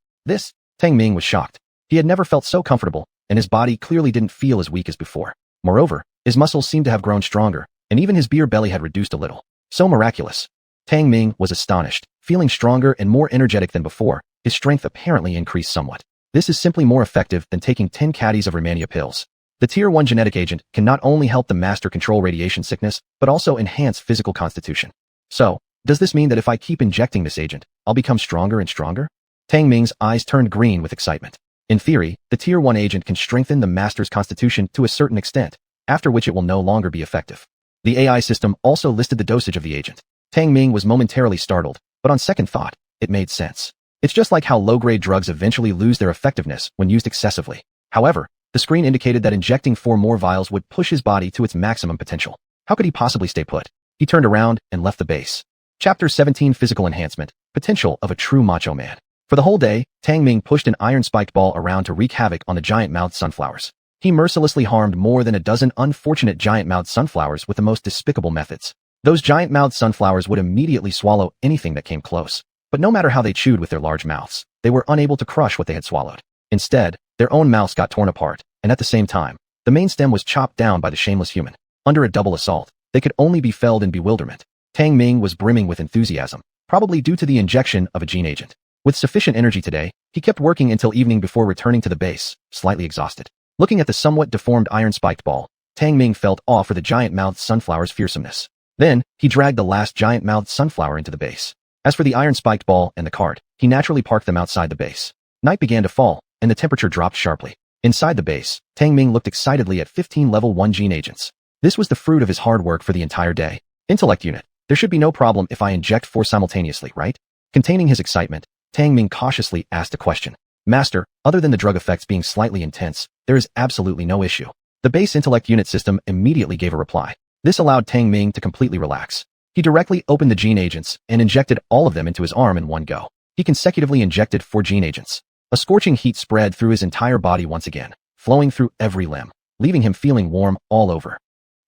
Tang Ming was shocked. He had never felt so comfortable, and his body clearly didn't feel as weak as before. Moreover, his muscles seemed to have grown stronger, and even his beer belly had reduced a little. So miraculous. Tang Ming was astonished, feeling stronger and more energetic than before. His strength apparently increased somewhat. This is simply more effective than taking 10 caddies of Romania pills. The Tier 1 genetic agent can not only help the master control radiation sickness, but also enhance physical constitution. So, Does this mean that if I keep injecting this agent, I'll become stronger and stronger? Tang Ming's eyes turned green with excitement. In theory, the Tier 1 agent can strengthen the Master's constitution to a certain extent, after which it will no longer be effective. The AI system also listed the dosage of the agent. Tang Ming was momentarily startled, but on second thought, it made sense. It's just like how low-grade drugs eventually lose their effectiveness when used excessively. However, the screen indicated that injecting 4 more vials would push his body to its maximum potential. How could he possibly stay put? He turned around and left the base. Chapter 17 Physical Enhancement, Potential of a True Macho Man. For the whole day, Tang Ming pushed an iron-spiked ball around to wreak havoc on the giant-mouthed sunflowers. He mercilessly harmed more than a dozen unfortunate giant-mouthed sunflowers with the most despicable methods. Those giant-mouthed sunflowers would immediately swallow anything that came close. But no matter how they chewed with their large mouths, they were unable to crush what they had swallowed. Instead, their own mouths got torn apart, and at the same time, the main stem was chopped down by the shameless human. Under a double assault, they could only be felled in bewilderment. Tang Ming was brimming with enthusiasm, probably due to the injection of a gene agent. With sufficient energy today, he kept working until evening before returning to the base, slightly exhausted. Looking at the somewhat deformed iron-spiked ball, Tang Ming felt awe for the giant-mouthed sunflower's fearsomeness. Then, he dragged the last giant-mouthed sunflower into the base. As for the iron-spiked ball and the cart, he naturally parked them outside the base. Night began to fall, and the temperature dropped sharply. Inside the base, Tang Ming looked excitedly at 15 level 1 gene agents. This was the fruit of his hard work for the entire day. Intellect unit. There should be no problem if I inject 4 simultaneously, right? Containing his excitement, Tang Ming cautiously asked a question. Master, other than the drug effects being slightly intense, there is absolutely no issue. The base intellect unit system immediately gave a reply. This allowed Tang Ming to completely relax. He directly opened the gene agents and injected all of them into his arm in one go. He consecutively injected 4 gene agents. A scorching heat spread through his entire body once again, flowing through every limb, leaving him feeling warm all over.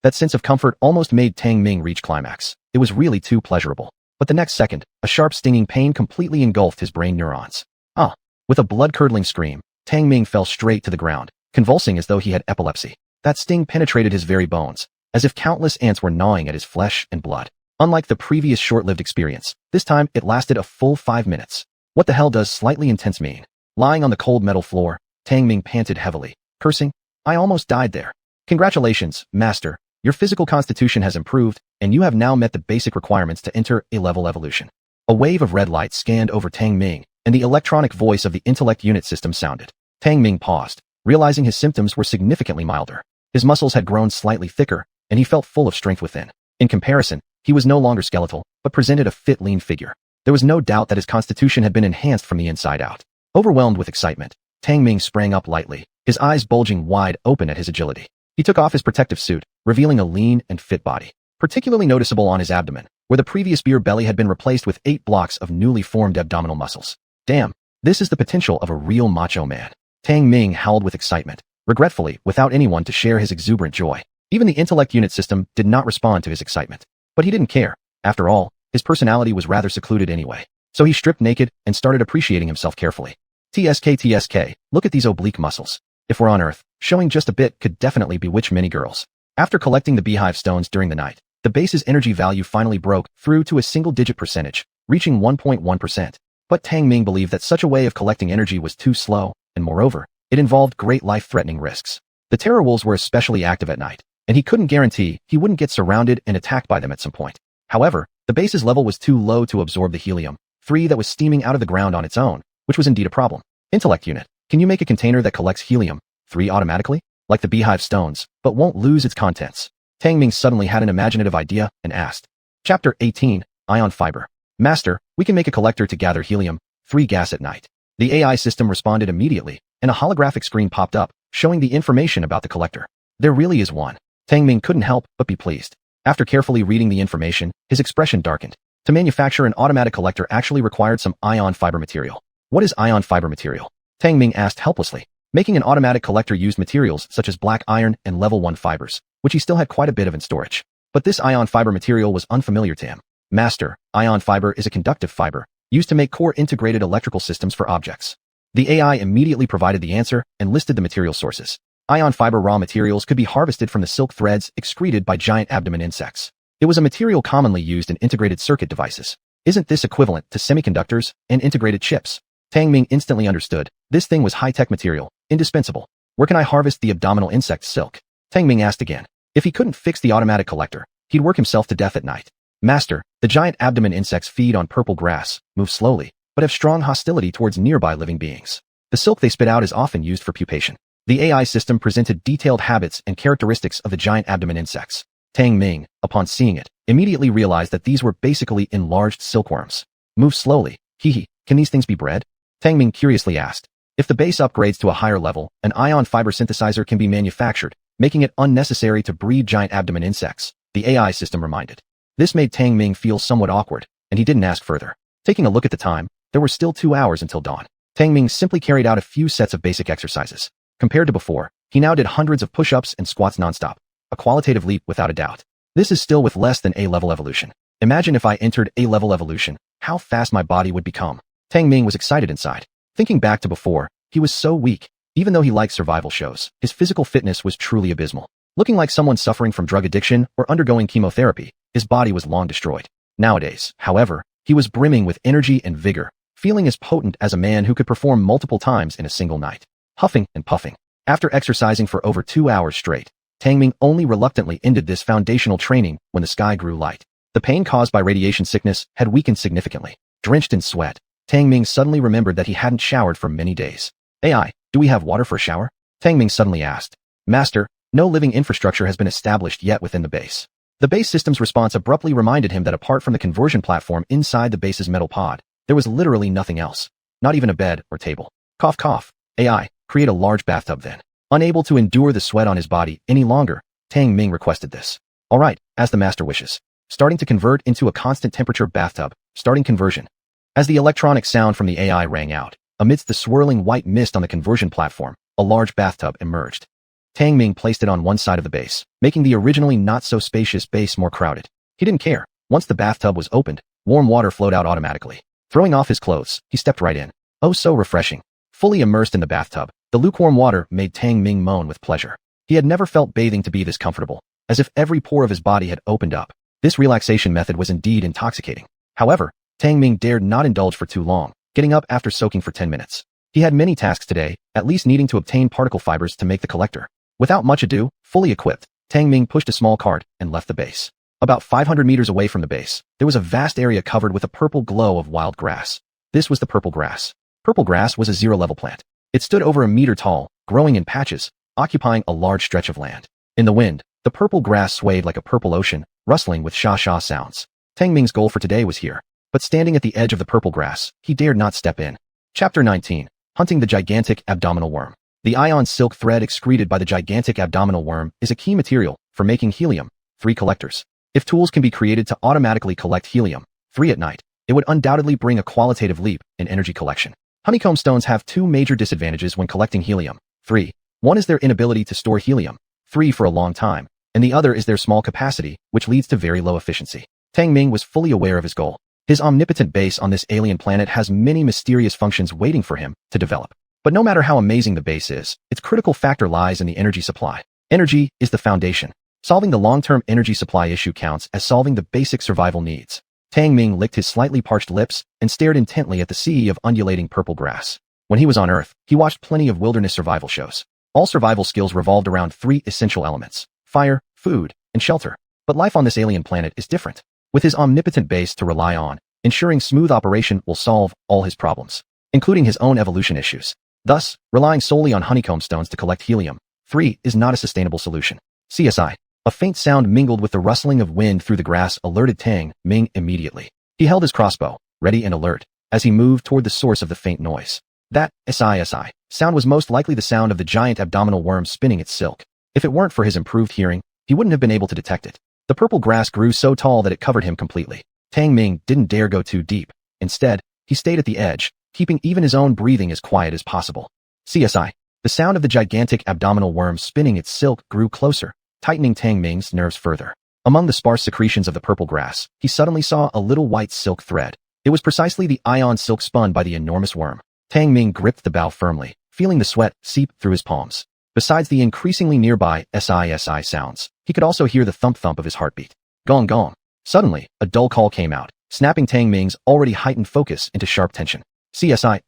That sense of comfort almost made Tang Ming reach climax. It was really too pleasurable. But the next second, a sharp stinging pain completely engulfed his brain neurons. Ah! With a blood-curdling scream, Tang Ming fell straight to the ground, convulsing as though he had epilepsy. That sting penetrated his very bones, as if countless ants were gnawing at his flesh and blood. Unlike the previous short-lived experience, this time it lasted a full 5 minutes. What the hell does slightly intense mean? Lying on the cold metal floor, Tang Ming panted heavily, cursing, I almost died there. Congratulations, Master. Your physical constitution has improved, and you have now met the basic requirements to enter A-level evolution. A wave of red light scanned over Tang Ming, and the electronic voice of the intellect unit system sounded. Tang Ming paused, realizing his symptoms were significantly milder. His muscles had grown slightly thicker, and he felt full of strength within. In comparison, he was no longer skeletal, but presented a fit, lean figure. There was no doubt that his constitution had been enhanced from the inside out. Overwhelmed with excitement, Tang Ming sprang up lightly, his eyes bulging wide open at his agility. He took off his protective suit, revealing a lean and fit body, particularly noticeable on his abdomen, where the previous beer belly had been replaced with 8 blocks of newly formed abdominal muscles. Damn, this is the potential of a real macho man. Tang Ming howled with excitement, regretfully, without anyone to share his exuberant joy. Even the intellect unit system did not respond to his excitement. But he didn't care. After all, his personality was rather secluded anyway. So he stripped naked and started appreciating himself carefully. TSK, look at these oblique muscles. If we're on Earth, showing just a bit could definitely bewitch many girls. After collecting the beehive stones during the night, the base's energy value finally broke through to a single-digit percentage, reaching 1.1%. But Tang Ming believed that such a way of collecting energy was too slow, and moreover, it involved great life-threatening risks. The terror wolves were especially active at night, and he couldn't guarantee he wouldn't get surrounded and attacked by them at some point. However, the base's level was too low to absorb the helium-3 that was steaming out of the ground on its own, which was indeed a problem. Intellect unit, can you make a container that collects helium-3 automatically, like the beehive stones, but won't lose its contents? Tang Ming suddenly had an imaginative idea and asked. Chapter 18, Ion Fiber. Master, we can make a collector to gather helium-3 gas at night. The AI system responded immediately, and a holographic screen popped up, showing the information about the collector. There really is one. Tang Ming couldn't help but be pleased. After carefully reading the information, his expression darkened. To manufacture an automatic collector actually required some ion fiber material. What is ion fiber material? Tang Ming asked helplessly. Making an automatic collector used materials such as black iron and level 1 fibers, which he still had quite a bit of in storage. But this ion fiber material was unfamiliar to him. Master, ion fiber is a conductive fiber, used to make core integrated electrical systems for objects. The AI immediately provided the answer and listed the material sources. Ion fiber raw materials could be harvested from the silk threads excreted by giant abdomen insects. It was a material commonly used in integrated circuit devices. Isn't this equivalent to semiconductors and integrated chips? Tang Ming instantly understood. This thing was high-tech material, indispensable. Where can I harvest the abdominal insect silk? Tang Ming asked again. If he couldn't fix the automatic collector, he'd work himself to death at night. Master, the giant abdomen insects feed on purple grass, move slowly, but have strong hostility towards nearby living beings. The silk they spit out is often used for pupation. The AI system presented detailed habits and characteristics of the giant abdomen insects. Tang Ming, upon seeing it, immediately realized that these were basically enlarged silkworms. Move slowly. Hee. Can these things be bred? Tang Ming curiously asked. If the base upgrades to a higher level, an ion fiber synthesizer can be manufactured, making it unnecessary to breed giant abdomen insects, the AI system reminded. This made Tang Ming feel somewhat awkward, and he didn't ask further. Taking a look at the time, there were still 2 hours until dawn. Tang Ming simply carried out a few sets of basic exercises. Compared to before, he now did hundreds of push-ups and squats nonstop. A qualitative leap without a doubt. This is still with less than A-level evolution. Imagine if I entered A-level evolution, how fast my body would become. Tang Ming was excited inside. Thinking back to before, he was so weak. Even though he liked survival shows, his physical fitness was truly abysmal. Looking like someone suffering from drug addiction or undergoing chemotherapy, his body was long destroyed. Nowadays, however, he was brimming with energy and vigor, feeling as potent as a man who could perform multiple times in a single night. Huffing and puffing. After exercising for over 2 hours straight, Tang Ming only reluctantly ended this foundational training when the sky grew light. The pain caused by radiation sickness had weakened significantly. Drenched in sweat, Tang Ming suddenly remembered that he hadn't showered for many days. AI, do we have water for a shower? Tang Ming suddenly asked. Master, no living infrastructure has been established yet within the base. The base system's response abruptly reminded him that apart from the conversion platform inside the base's metal pod, there was literally nothing else. Not even a bed or table. Cough cough. AI, create a large bathtub then. Unable to endure the sweat on his body any longer, Tang Ming requested this. All right, as the master wishes. Starting to convert into a constant temperature bathtub, starting conversion. As the electronic sound from the AI rang out, amidst the swirling white mist on the conversion platform, a large bathtub emerged. Tang Ming placed it on one side of the base, making the originally not-so-spacious base more crowded. He didn't care. Once the bathtub was opened, warm water flowed out automatically. Throwing off his clothes, he stepped right in. Oh, so refreshing. Fully immersed in the bathtub, the lukewarm water made Tang Ming moan with pleasure. He had never felt bathing to be this comfortable, as if every pore of his body had opened up. This relaxation method was indeed intoxicating. However, Tang Ming dared not indulge for too long, getting up after soaking for 10 minutes. He had many tasks today, at least needing to obtain particle fibers to make the collector. Without much ado, fully equipped, Tang Ming pushed a small cart and left the base. About 500 meters away from the base, there was a vast area covered with a purple glow of wild grass. This was the purple grass. Purple grass was a zero-level plant. It stood over a meter tall, growing in patches, occupying a large stretch of land. In the wind, the purple grass swayed like a purple ocean, rustling with sha-sha sounds. Tang Ming's goal for today was here, but standing at the edge of the purple grass, he dared not step in. Chapter 19. Hunting the gigantic abdominal worm. The ion silk thread excreted by the gigantic abdominal worm is a key material for making helium-3 collectors. If tools can be created to automatically collect helium-3 at night, it would undoubtedly bring a qualitative leap in energy collection. Honeycomb stones have 2 major disadvantages when collecting helium-3. One is their inability to store helium-3 for a long time, and the other is their small capacity, which leads to very low efficiency. Tang Ming was fully aware of his goal. His omnipotent base on this alien planet has many mysterious functions waiting for him to develop. But no matter how amazing the base is, its critical factor lies in the energy supply. Energy is the foundation. Solving the long-term energy supply issue counts as solving the basic survival needs. Tang Ming licked his slightly parched lips and stared intently at the sea of undulating purple grass. When he was on Earth, he watched plenty of wilderness survival shows. All survival skills revolved around 3 essential elements: fire, food, and shelter. But life on this alien planet is different. With his omnipotent base to rely on, ensuring smooth operation will solve all his problems, including his own evolution issues. Thus, relying solely on honeycomb stones to collect helium-3 is not a sustainable solution. CSI. A faint sound mingled with the rustling of wind through the grass alerted Tang Ming immediately. He held his crossbow, ready and alert, as he moved toward the source of the faint noise. That SI sound was most likely the sound of the giant abdominal worm spinning its silk. If it weren't for his improved hearing, he wouldn't have been able to detect it. The purple grass grew so tall that it covered him completely. Tang Ming didn't dare go too deep. Instead, he stayed at the edge, keeping even his own breathing as quiet as possible. CSI. The sound of the gigantic abdominal worm spinning its silk grew closer, tightening Tang Ming's nerves further. Among the sparse secretions of the purple grass, he suddenly saw a little white silk thread. It was precisely the ion silk spun by the enormous worm. Tang Ming gripped the bough firmly, feeling the sweat seep through his palms. Besides the increasingly nearby SI sounds, he could also hear the thump-thump of his heartbeat. Gong gong. Suddenly, a dull call came out, snapping Tang Ming's already heightened focus into sharp tension. CSI.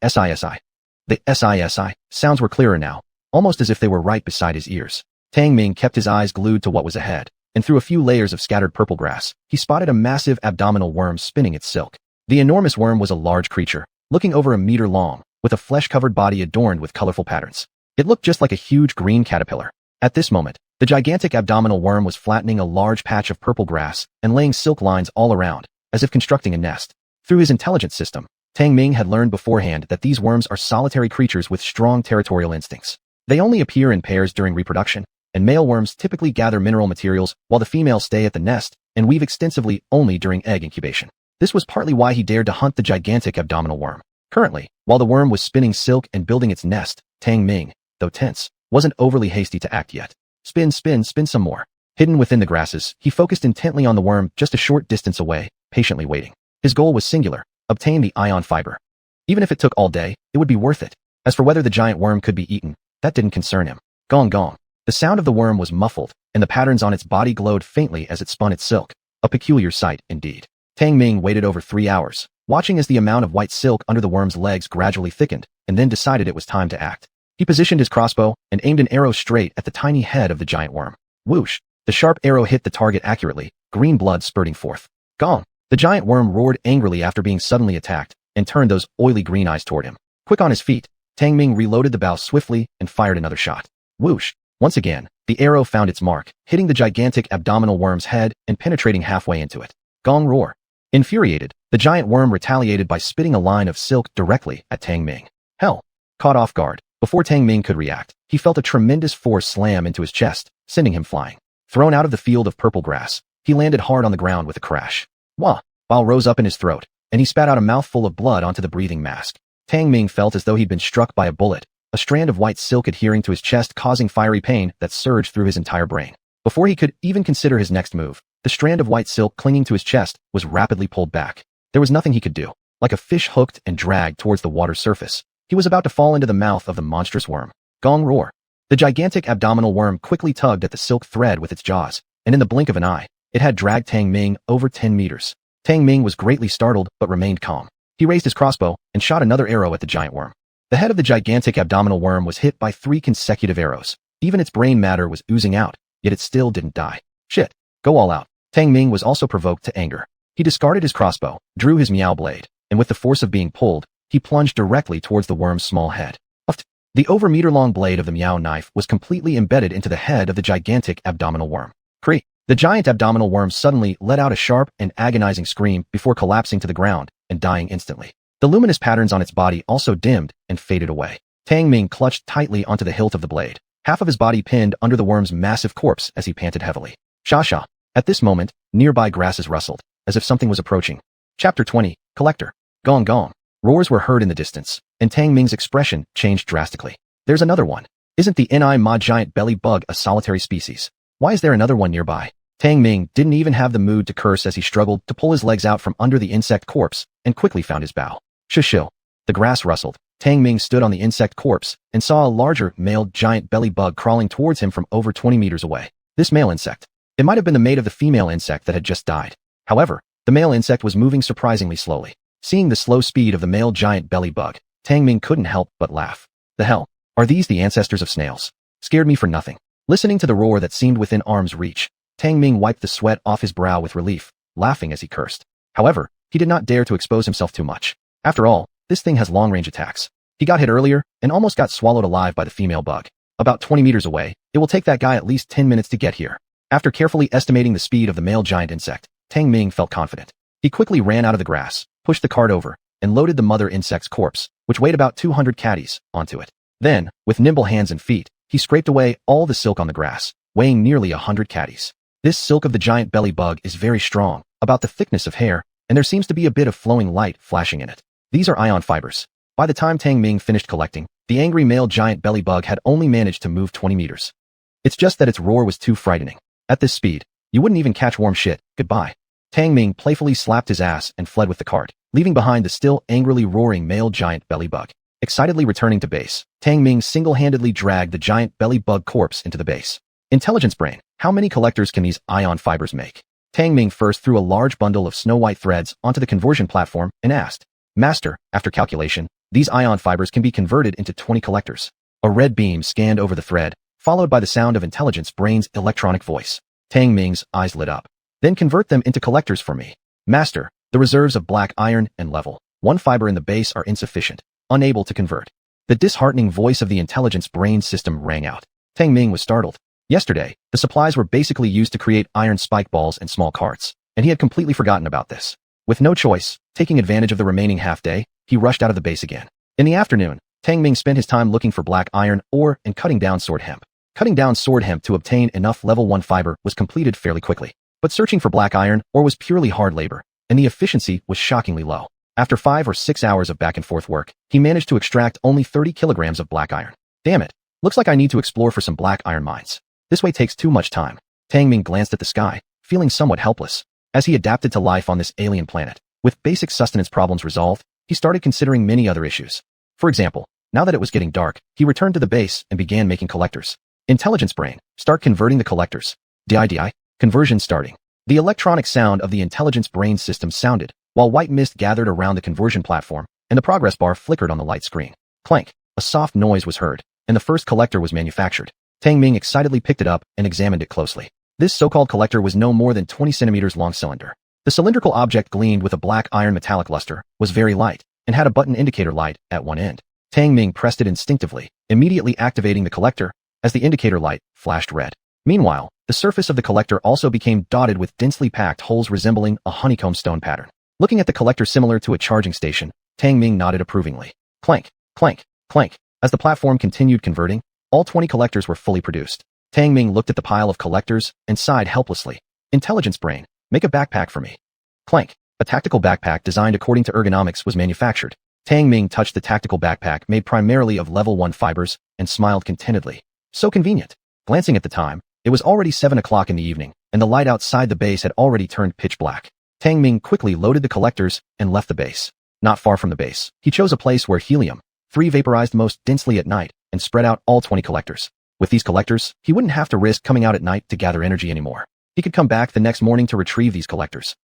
The SI sounds were clearer now, almost as if they were right beside his ears. Tang Ming kept his eyes glued to what was ahead. and through a few layers of scattered purple grass, he spotted a massive abdominal worm spinning its silk. The enormous worm was a large creature, looking over a meter long, with a flesh-covered body adorned with colorful patterns. It looked just like a huge green caterpillar. At this moment, the gigantic abdominal worm was flattening a large patch of purple grass and laying silk lines all around, as if constructing a nest. Through his intelligence system, Tang Ming had learned beforehand that these worms are solitary creatures with strong territorial instincts. They only appear in pairs during reproduction, and male worms typically gather mineral materials while the females stay at the nest and weave extensively only during egg incubation. This was partly why he dared to hunt the gigantic abdominal worm. Currently, while the worm was spinning silk and building its nest, Tang Ming, though tense, wasn't overly hasty to act yet. Spin, spin, spin some more. Hidden within the grasses, he focused intently on the worm just a short distance away, patiently waiting. His goal was singular: obtain the ion fiber. Even if it took all day, it would be worth it. As for whether the giant worm could be eaten, that didn't concern him. Gong gong. The sound of the worm was muffled, and the patterns on its body glowed faintly as it spun its silk. A peculiar sight, indeed. Tang Ming waited over 3 hours, watching as the amount of white silk under the worm's legs gradually thickened, and then decided it was time to act. He positioned his crossbow and aimed an arrow straight at the tiny head of the giant worm. Whoosh! The sharp arrow hit the target accurately, green blood spurting forth. Gong! The giant worm roared angrily after being suddenly attacked, and turned those oily green eyes toward him. Quick on his feet, Tang Ming reloaded the bow swiftly and fired another shot. Whoosh! Once again, the arrow found its mark, hitting the gigantic abdominal worm's head and penetrating halfway into it. Gong roar! Infuriated, the giant worm retaliated by spitting a line of silk directly at Tang Ming. Hell! Caught off guard, before Tang Ming could react, he felt a tremendous force slam into his chest, sending him flying. Thrown out of the field of purple grass, he landed hard on the ground with a crash. Wah! Bile rose up in his throat, and he spat out a mouthful of blood onto the breathing mask. Tang Ming felt as though he'd been struck by a bullet, a strand of white silk adhering to his chest causing fiery pain that surged through his entire brain. Before he could even consider his next move, the strand of white silk clinging to his chest was rapidly pulled back. There was nothing he could do. Like a fish hooked and dragged towards the water's surface, he was about to fall into the mouth of the monstrous worm. Gong roar! The gigantic abdominal worm quickly tugged at the silk thread with its jaws, and in the blink of an eye, it had dragged Tang Ming over 10 meters. Tang Ming was greatly startled but remained calm. He raised his crossbow and shot another arrow at the giant worm. The head of the gigantic abdominal worm was hit by 3 consecutive arrows. Even its brain matter was oozing out, yet it still didn't die. Shit! Go all out. Tang Ming was also provoked to anger. He discarded his crossbow, drew his meow blade, and with the force of being pulled, he plunged directly towards the worm's small head. The over-meter-long blade of the meow knife was completely embedded into the head of the gigantic abdominal worm. Cree! The giant abdominal worm suddenly let out a sharp and agonizing scream before collapsing to the ground and dying instantly. The luminous patterns on its body also dimmed and faded away. Tang Ming clutched tightly onto the hilt of the blade, half of his body pinned under the worm's massive corpse as he panted heavily. Sha-sha! At this moment, nearby grasses rustled, as if something was approaching. Chapter 20, Collector. Gong gong. Roars were heard in the distance, and Tang Ming's expression changed drastically. There's another one. Isn't the Ni-Ma giant belly bug a solitary species? Why is there another one nearby? Tang Ming didn't even have the mood to curse as he struggled to pull his legs out from under the insect corpse and quickly found his bow. Shush-shill. The grass rustled. Tang Ming stood on the insect corpse and saw a larger male giant belly bug crawling towards him from over 20 meters away. This male insect. It might have been the mate of the female insect that had just died. However, the male insect was moving surprisingly slowly. Seeing the slow speed of the male giant belly bug, Tang Ming couldn't help but laugh. The hell? Are these the ancestors of snails? Scared me for nothing. Listening to the roar that seemed within arm's reach, Tang Ming wiped the sweat off his brow with relief, laughing as he cursed. However, he did not dare to expose himself too much. After all, this thing has long-range attacks. He got hit earlier and almost got swallowed alive by the female bug. About 20 meters away, it will take that guy at least 10 minutes to get here. After carefully estimating the speed of the male giant insect, Tang Ming felt confident. He quickly ran out of the grass, pushed the cart over, and loaded the mother insect's corpse, which weighed about 200 caddies, onto it. Then, with nimble hands and feet, he scraped away all the silk on the grass, weighing nearly 100 caddies. This silk of the giant belly bug is very strong, about the thickness of hair, and there seems to be a bit of flowing light flashing in it. These are ion fibers. By the time Tang Ming finished collecting, the angry male giant belly bug had only managed to move 20 meters. It's just that its roar was too frightening. At this speed, you wouldn't even catch warm shit. Goodbye. Tang Ming playfully slapped his ass and fled with the cart, leaving behind the still angrily roaring male giant belly bug. Excitedly returning to base, Tang Ming single-handedly dragged the giant belly bug corpse into the base. Intelligence brain, how many collectors can these ion fibers make? Tang Ming first threw a large bundle of snow-white threads onto the conversion platform and asked, Master, after calculation, these ion fibers can be converted into 20 collectors. A red beam scanned over the thread, followed by the sound of intelligence brain's electronic voice. Tang Ming's eyes lit up. Then convert them into collectors for me. Master, the reserves of black iron and level 1 fiber in the base are insufficient. Unable to convert. The disheartening voice of the intelligence brain system rang out. Tang Ming was startled. Yesterday, the supplies were basically used to create iron spike balls and small carts, and he had completely forgotten about this. With no choice, taking advantage of the remaining half-day, he rushed out of the base again. In the afternoon, Tang Ming spent his time looking for black iron ore and cutting down sword hemp. Cutting down sword hemp to obtain enough level 1 fiber was completed fairly quickly. But searching for black iron ore was purely hard labor, and the efficiency was shockingly low. After 5 or 6 hours of back-and-forth work, he managed to extract only 30 kilograms of black iron. Damn it. Looks like I need to explore for some black iron mines. This way takes too much time. Tang Ming glanced at the sky, feeling somewhat helpless. As he adapted to life on this alien planet, with basic sustenance problems resolved, he started considering many other issues. For example, now that it was getting dark, he returned to the base and began making collectors. Intelligence brain, start converting the collectors. DIDI, conversion starting. The electronic sound of the intelligence brain system sounded, while white mist gathered around the conversion platform, and the progress bar flickered on the light screen. Clank, a soft noise was heard, and the first collector was manufactured. Tang Ming excitedly picked it up and examined it closely. This so-called collector was no more than 20 centimeters long cylinder. The cylindrical object gleamed with a black iron metallic luster, was very light, and had a button indicator light at one end. Tang Ming pressed it instinctively, immediately activating the collector, as the indicator light flashed red. Meanwhile, the surface of the collector also became dotted with densely packed holes resembling a honeycomb stone pattern. Looking at the collector similar to a charging station, Tang Ming nodded approvingly. Clank, clank, clank. As the platform continued converting, all 20 collectors were fully produced. Tang Ming looked at the pile of collectors and sighed helplessly. Intelligence brain, make a backpack for me. Clank. A tactical backpack designed according to ergonomics was manufactured. Tang Ming touched the tactical backpack made primarily of level 1 fibers and smiled contentedly. So convenient. Glancing at the time, it was already 7 o'clock in the evening, and the light outside the base had already turned pitch black. Tang Ming quickly loaded the collectors and left the base. Not far from the base, he chose a place where helium-3 vaporized most densely at night and spread out all 20 collectors. With these collectors, he wouldn't have to risk coming out at night to gather energy anymore. He could come back the next morning to retrieve these collectors.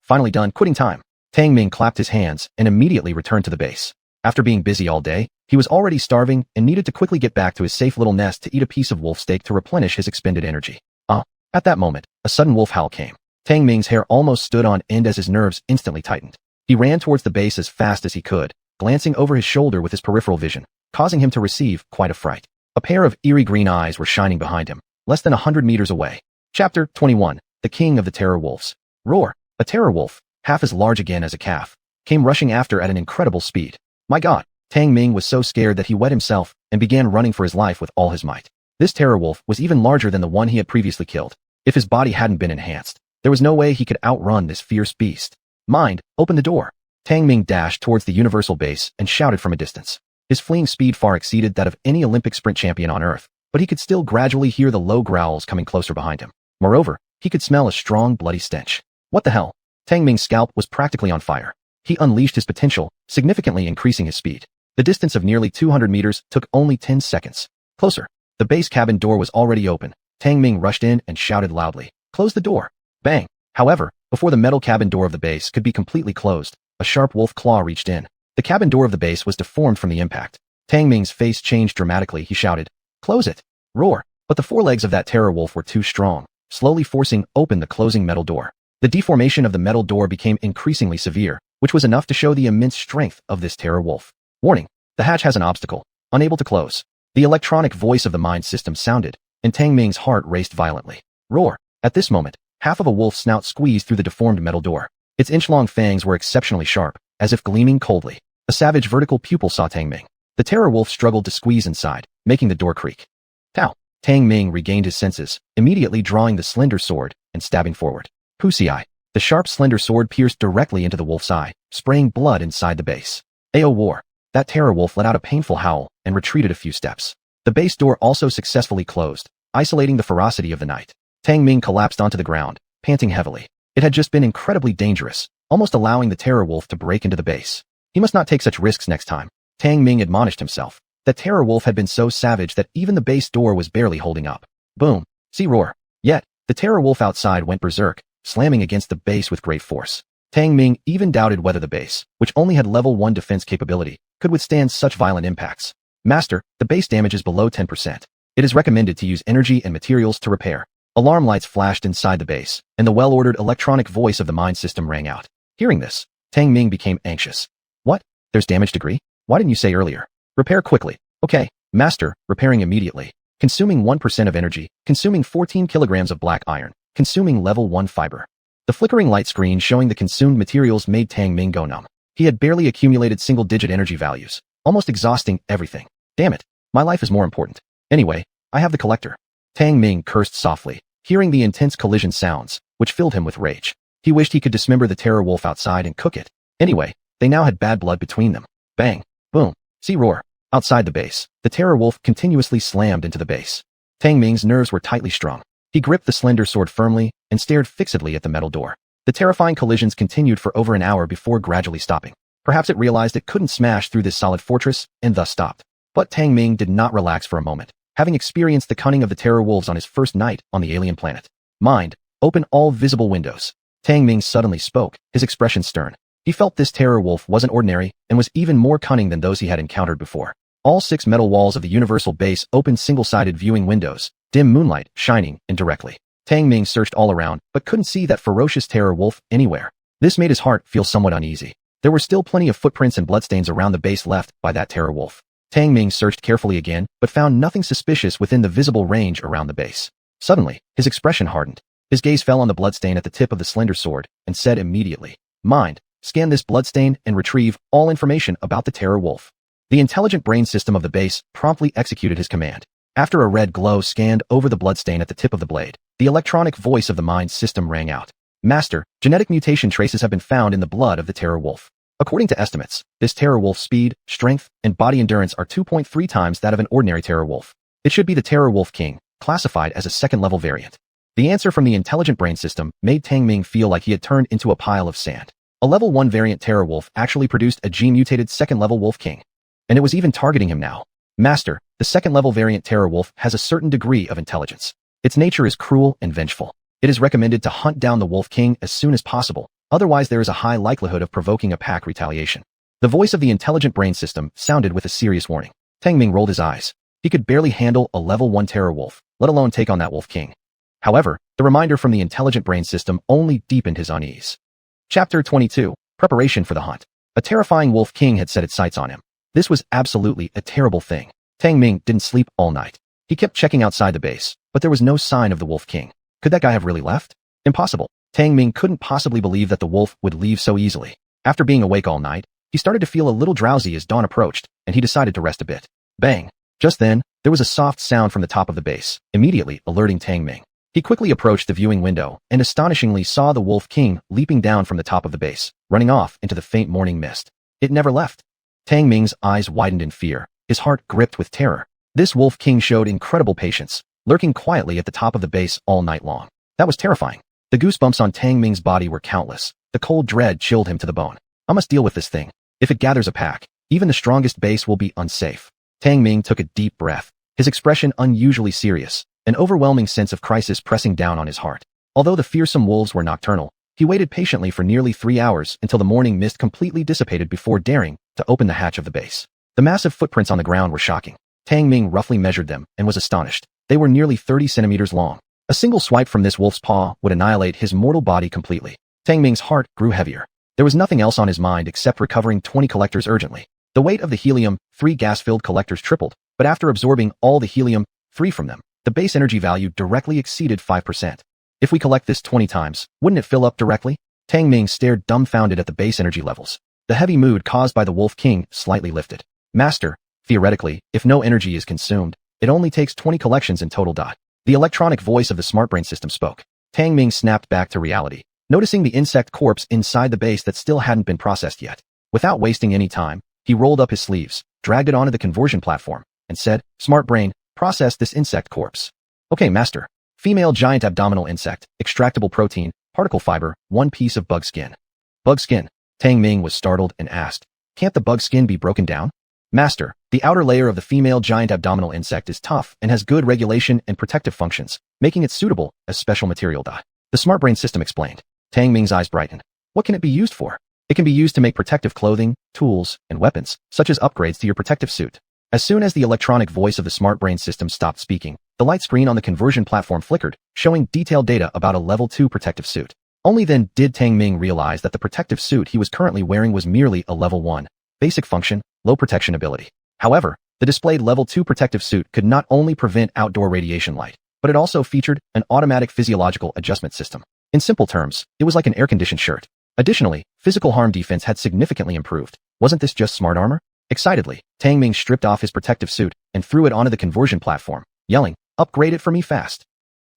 Finally done quitting time. Tang Ming clapped his hands and immediately returned to the base. After being busy all day, he was already starving and needed to quickly get back to his safe little nest to eat a piece of wolf steak to replenish his expended energy. At that moment, a sudden wolf howl came. Tang Ming's hair almost stood on end as his nerves instantly tightened. He ran towards the base as fast as he could, glancing over his shoulder with his peripheral vision, causing him to receive quite a fright. A pair of eerie green eyes were shining behind him, less than 100 meters away. Chapter 21. The King of the Terror Wolves. Roar. A terror wolf, half as large again as a calf, came rushing after at an incredible speed. My God. Tang Ming was so scared that he wet himself and began running for his life with all his might. This terror wolf was even larger than the one he had previously killed. If his body hadn't been enhanced, there was no way he could outrun this fierce beast. Mind, open the door. Tang Ming dashed towards the universal base and shouted from a distance. His fleeing speed far exceeded that of any Olympic sprint champion on Earth, but he could still gradually hear the low growls coming closer behind him. Moreover, he could smell a strong, bloody stench. What the hell? Tang Ming's scalp was practically on fire. He unleashed his potential, significantly increasing his speed. The distance of nearly 200 meters took only 10 seconds. Closer. The base cabin door was already open. Tang Ming rushed in and shouted loudly. Close the door. Bang. However, before the metal cabin door of the base could be completely closed, a sharp wolf claw reached in. The cabin door of the base was deformed from the impact. Tang Ming's face changed dramatically. He shouted, close it. Roar. But the forelegs of that terror wolf were too strong, slowly forcing open the closing metal door. The deformation of the metal door became increasingly severe, which was enough to show the immense strength of this terror wolf. Warning. The hatch has an obstacle. Unable to close. The electronic voice of the mind system sounded, and Tang Ming's heart raced violently. Roar. At this moment, half of a wolf's snout squeezed through the deformed metal door. Its inch-long fangs were exceptionally sharp, as if gleaming coldly. A savage vertical pupil saw Tang Ming. The terror wolf struggled to squeeze inside, making the door creak. Pow! Tang Ming regained his senses, immediately drawing the slender sword and stabbing forward. Pussy eye. The sharp slender sword pierced directly into the wolf's eye, spraying blood inside the base. Ao war. That terror wolf let out a painful howl and retreated a few steps. The base door also successfully closed, isolating the ferocity of the night. Tang Ming collapsed onto the ground, panting heavily. It had just been incredibly dangerous, almost allowing the terror wolf to break into the base. He must not take such risks next time. Tang Ming admonished himself. The terror wolf had been so savage that even the base door was barely holding up. Boom. See roar. Yet, the terror wolf outside went berserk, slamming against the base with great force. Tang Ming even doubted whether the base, which only had level 1 defense capability, could withstand such violent impacts. Master, the base damage is below 10%. It is recommended to use energy and materials to repair. Alarm lights flashed inside the base, and the well-ordered electronic voice of the mine system rang out. Hearing this, Tang Ming became anxious. What? There's damage degree? Why didn't you say earlier? Repair quickly. Okay, master, repairing immediately. Consuming 1% of energy, consuming 14 kilograms of black iron, consuming level 1 fiber. The flickering light screen showing the consumed materials made Tang Ming go numb. He had barely accumulated single-digit energy values, almost exhausting everything. Damn it, my life is more important. Anyway, I have the collector. Tang Ming cursed softly, hearing the intense collision sounds, which filled him with rage. He wished he could dismember the terror wolf outside and cook it. Anyway, they now had bad blood between them. Bang, boom, see roar. Outside the base, the terror wolf continuously slammed into the base. Tang Ming's nerves were tightly strung. He gripped the slender sword firmly and stared fixedly at the metal door. The terrifying collisions continued for over an hour before gradually stopping. Perhaps it realized it couldn't smash through this solid fortress and thus stopped. But Tang Ming did not relax for a moment, having experienced the cunning of the terror wolves on his first night on the alien planet. Mind, open all visible windows. Tang Ming suddenly spoke, his expression stern. He felt this terror wolf wasn't ordinary and was even more cunning than those he had encountered before. All 6 metal walls of the universal base opened single-sided viewing windows, dim moonlight shining indirectly. Tang Ming searched all around, but couldn't see that ferocious terror wolf anywhere. This made his heart feel somewhat uneasy. There were still plenty of footprints and bloodstains around the base left by that terror wolf. Tang Ming searched carefully again, but found nothing suspicious within the visible range around the base. Suddenly, his expression hardened. His gaze fell on the bloodstain at the tip of the slender sword, and said immediately, "Mind, scan this bloodstain and retrieve all information about the terror wolf." The intelligent brain system of the base promptly executed his command. After a red glow scanned over the bloodstain at the tip of the blade, the electronic voice of the mind system rang out. "Master, genetic mutation traces have been found in the blood of the terror wolf. According to estimates, this terror wolf's speed, strength, and body endurance are 2.3 times that of an ordinary terror wolf. It should be the terror wolf king, classified as a second-level variant." The answer from the intelligent brain system made Tang Ming feel like he had turned into a pile of sand. A level 1 variant terror wolf actually produced a gene-mutated second-level wolf king. And it was even targeting him now. "Master, the second-level variant terror wolf has a certain degree of intelligence. Its nature is cruel and vengeful. It is recommended to hunt down the wolf king as soon as possible, otherwise there is a high likelihood of provoking a pack retaliation." The voice of the intelligent brain system sounded with a serious warning. Tang Ming rolled his eyes. He could barely handle a level 1 terror wolf, let alone take on that wolf king. However, the reminder from the intelligent brain system only deepened his unease. Chapter 22, Preparation for the Hunt. A terrifying wolf king had set its sights on him. This was absolutely a terrible thing. Tang Ming didn't sleep all night. He kept checking outside the base, but there was no sign of the wolf king. Could that guy have really left? Impossible. Tang Ming couldn't possibly believe that the wolf would leave so easily. After being awake all night, he started to feel a little drowsy as dawn approached, and he decided to rest a bit. Bang! Just then, there was a soft sound from the top of the base, immediately alerting Tang Ming. He quickly approached the viewing window and astonishingly saw the wolf king leaping down from the top of the base, running off into the faint morning mist. It never left. Tang Ming's eyes widened in fear, his heart gripped with terror. This wolf king showed incredible patience, lurking quietly at the top of the base all night long. That was terrifying. The goosebumps on Tang Ming's body were countless. The cold dread chilled him to the bone. I must deal with this thing. If it gathers a pack, even the strongest base will be unsafe. Tang Ming took a deep breath, his expression unusually serious, an overwhelming sense of crisis pressing down on his heart. Although the fearsome wolves were nocturnal, he waited patiently for nearly 3 hours until the morning mist completely dissipated before daring to open the hatch of the base. The massive footprints on the ground were shocking. Tang Ming roughly measured them and was astonished. They were nearly 30 centimeters long. A single swipe from this wolf's paw would annihilate his mortal body completely. Tang Ming's heart grew heavier. There was nothing else on his mind except recovering 20 collectors urgently. The weight of the helium-3 gas-filled collectors tripled, but after absorbing all the helium-3 from them, the base energy value directly exceeded 5%. If we collect this 20 times, wouldn't it fill up directly? Tang Ming stared dumbfounded at the base energy levels. The heavy mood caused by the Wolf King slightly lifted. "Master, theoretically, if no energy is consumed, it only takes 20 collections in total. The electronic voice of the smart brain system spoke. Tang Ming snapped back to reality, noticing the insect corpse inside the base that still hadn't been processed yet. Without wasting any time, he rolled up his sleeves, dragged it onto the conversion platform, and said, "Smart brain, process this insect corpse." "Okay, master." Female giant abdominal insect, extractable protein, particle fiber, 1 piece of bug skin. Bug skin. Tang Ming was startled and asked, "Can't the bug skin be broken down?" "Master, the outer layer of the female giant abdominal insect is tough and has good regulation and protective functions, making it suitable as special material." The smart brain system explained. Tang Ming's eyes brightened. "What can it be used for?" "It can be used to make protective clothing, tools, and weapons, such as upgrades to your protective suit. As soon as the electronic voice of the smart brain system stopped speaking, the light screen on the conversion platform flickered, showing detailed data about a level 2 protective suit. Only then did Tang Ming realize that the protective suit he was currently wearing was merely a level 1. Basic function, low protection ability. However, the displayed level 2 protective suit could not only prevent outdoor radiation light, but it also featured an automatic physiological adjustment system. In simple terms, it was like an air-conditioned shirt. Additionally, physical harm defense had significantly improved. Wasn't this just smart armor? Excitedly, Tang Ming stripped off his protective suit and threw it onto the conversion platform, yelling, "Upgrade it for me fast."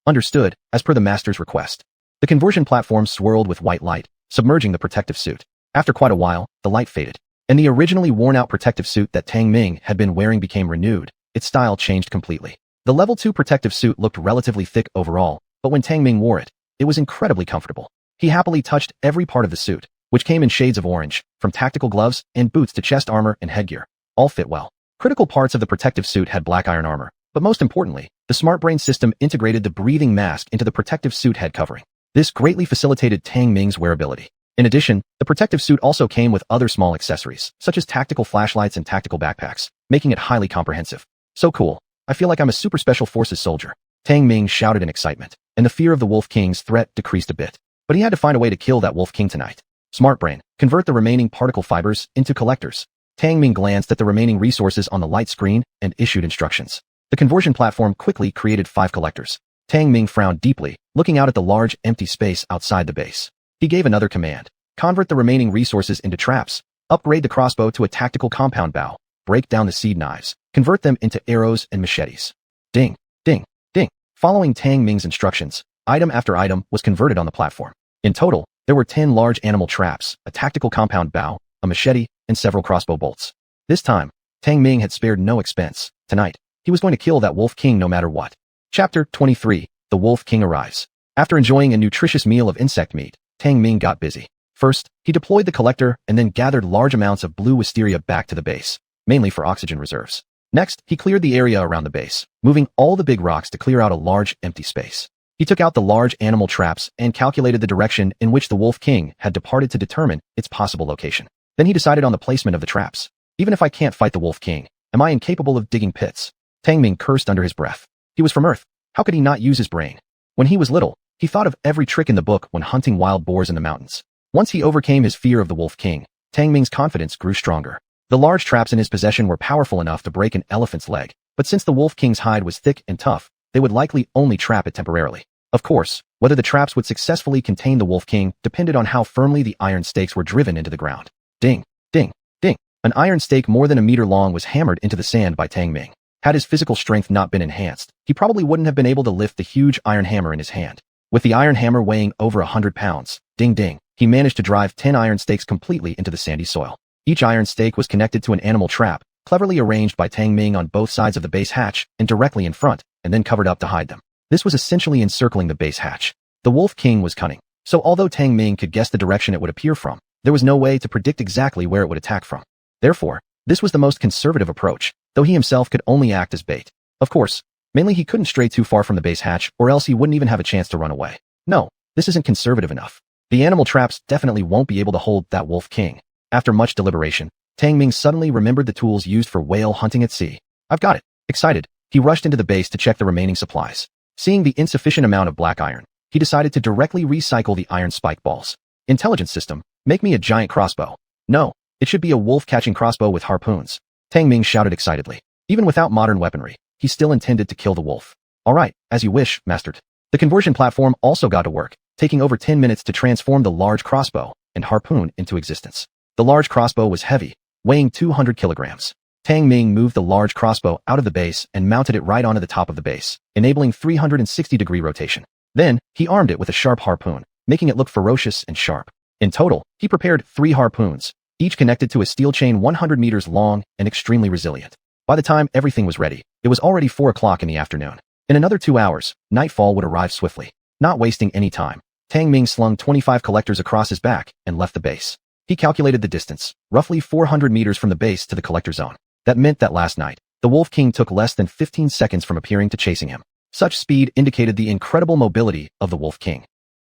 Understood, as per the master's request. The conversion platform swirled with white light, submerging the protective suit. After quite a while, the light faded, and the originally worn-out protective suit that Tang Ming had been wearing became renewed. Its style changed completely. The level 2 protective suit looked relatively thick overall, but when Tang Ming wore it, it was incredibly comfortable. He happily touched every part of the suit, which came in shades of orange, from tactical gloves and boots to chest armor and headgear. All fit well. Critical parts of the protective suit had black iron armor, but most importantly, the smart brain system integrated the breathing mask into the protective suit head covering. This greatly facilitated Tang Ming's wearability. In addition, the protective suit also came with other small accessories, such as tactical flashlights and tactical backpacks, making it highly comprehensive. So cool. I feel like I'm a super special forces soldier. Tang Ming shouted in excitement, and the fear of the Wolf King's threat decreased a bit. But he had to find a way to kill that Wolf King tonight. Smart brain, convert the remaining particle fibers into collectors. Tang Ming glanced at the remaining resources on the light screen and issued instructions. The conversion platform quickly created 5 collectors. Tang Ming frowned deeply, looking out at the large, empty space outside the base. He gave another command. Convert the remaining resources into traps. Upgrade the crossbow to a tactical compound bow. Break down the seed knives. Convert them into arrows and machetes. Ding, ding, ding. Following Tang Ming's instructions, item after item was converted on the platform. In total, there were 10 large animal traps, a tactical compound bow, a machete, and several crossbow bolts. This time, Tang Ming had spared no expense. Tonight, he was going to kill that Wolf King no matter what. Chapter 23. The Wolf King arrives. After enjoying a nutritious meal of insect meat, Tang Ming got busy. First, he deployed the collector and then gathered large amounts of blue wisteria back to the base, mainly for oxygen reserves. Next, he cleared the area around the base, moving all the big rocks to clear out a large, empty space. He took out the large animal traps and calculated the direction in which the Wolf King had departed to determine its possible location. Then he decided on the placement of the traps. Even if I can't fight the Wolf King, am I incapable of digging pits? Tang Ming cursed under his breath. He was from Earth. How could he not use his brain? When he was little, he thought of every trick in the book when hunting wild boars in the mountains. Once he overcame his fear of the Wolf King, Tang Ming's confidence grew stronger. The large traps in his possession were powerful enough to break an elephant's leg, but since the Wolf King's hide was thick and tough, they would likely only trap it temporarily. Of course, whether the traps would successfully contain the Wolf King depended on how firmly the iron stakes were driven into the ground. Ding, ding, ding. An iron stake more than a meter long was hammered into the sand by Tang Ming. Had his physical strength not been enhanced, he probably wouldn't have been able to lift the huge iron hammer in his hand. With the iron hammer weighing over 100 pounds, ding ding, he managed to drive 10 iron stakes completely into the sandy soil. Each iron stake was connected to an animal trap, cleverly arranged by Tang Ming on both sides of the base hatch and directly in front, and then covered up to hide them. This was essentially encircling the base hatch. The Wolf King was cunning, so although Tang Ming could guess the direction it would appear from, there was no way to predict exactly where it would attack from. Therefore, this was the most conservative approach, though he himself could only act as bait. Of course, mainly he couldn't stray too far from the base hatch or else he wouldn't even have a chance to run away. No, this isn't conservative enough. The animal traps definitely won't be able to hold that Wolf King. After much deliberation, Tang Ming suddenly remembered the tools used for whale hunting at sea. I've got it. Excited, he rushed into the base to check the remaining supplies. Seeing the insufficient amount of black iron, he decided to directly recycle the iron spike balls. Intelligence system, make me a giant crossbow. No, it should be a wolf-catching crossbow with harpoons. Tang Ming shouted excitedly. Even without modern weaponry, he still intended to kill the wolf. All right, as you wish, master. The conversion platform also got to work, taking over 10 minutes to transform the large crossbow and harpoon into existence. The large crossbow was heavy, weighing 200 kilograms. Tang Ming moved the large crossbow out of the base and mounted it right onto the top of the base, enabling 360-degree rotation. Then, he armed it with a sharp harpoon, making it look ferocious and sharp. In total, he prepared 3 harpoons, each connected to a steel chain 100 meters long and extremely resilient. By the time everything was ready, it was already 4 o'clock in the afternoon. In another 2 hours, nightfall would arrive swiftly. Not wasting any time, Tang Ming slung 25 collectors across his back and left the base. He calculated the distance, roughly 400 meters from the base to the collector zone. That meant that last night, the Wolf King took less than 15 seconds from appearing to chasing him. Such speed indicated the incredible mobility of the Wolf King.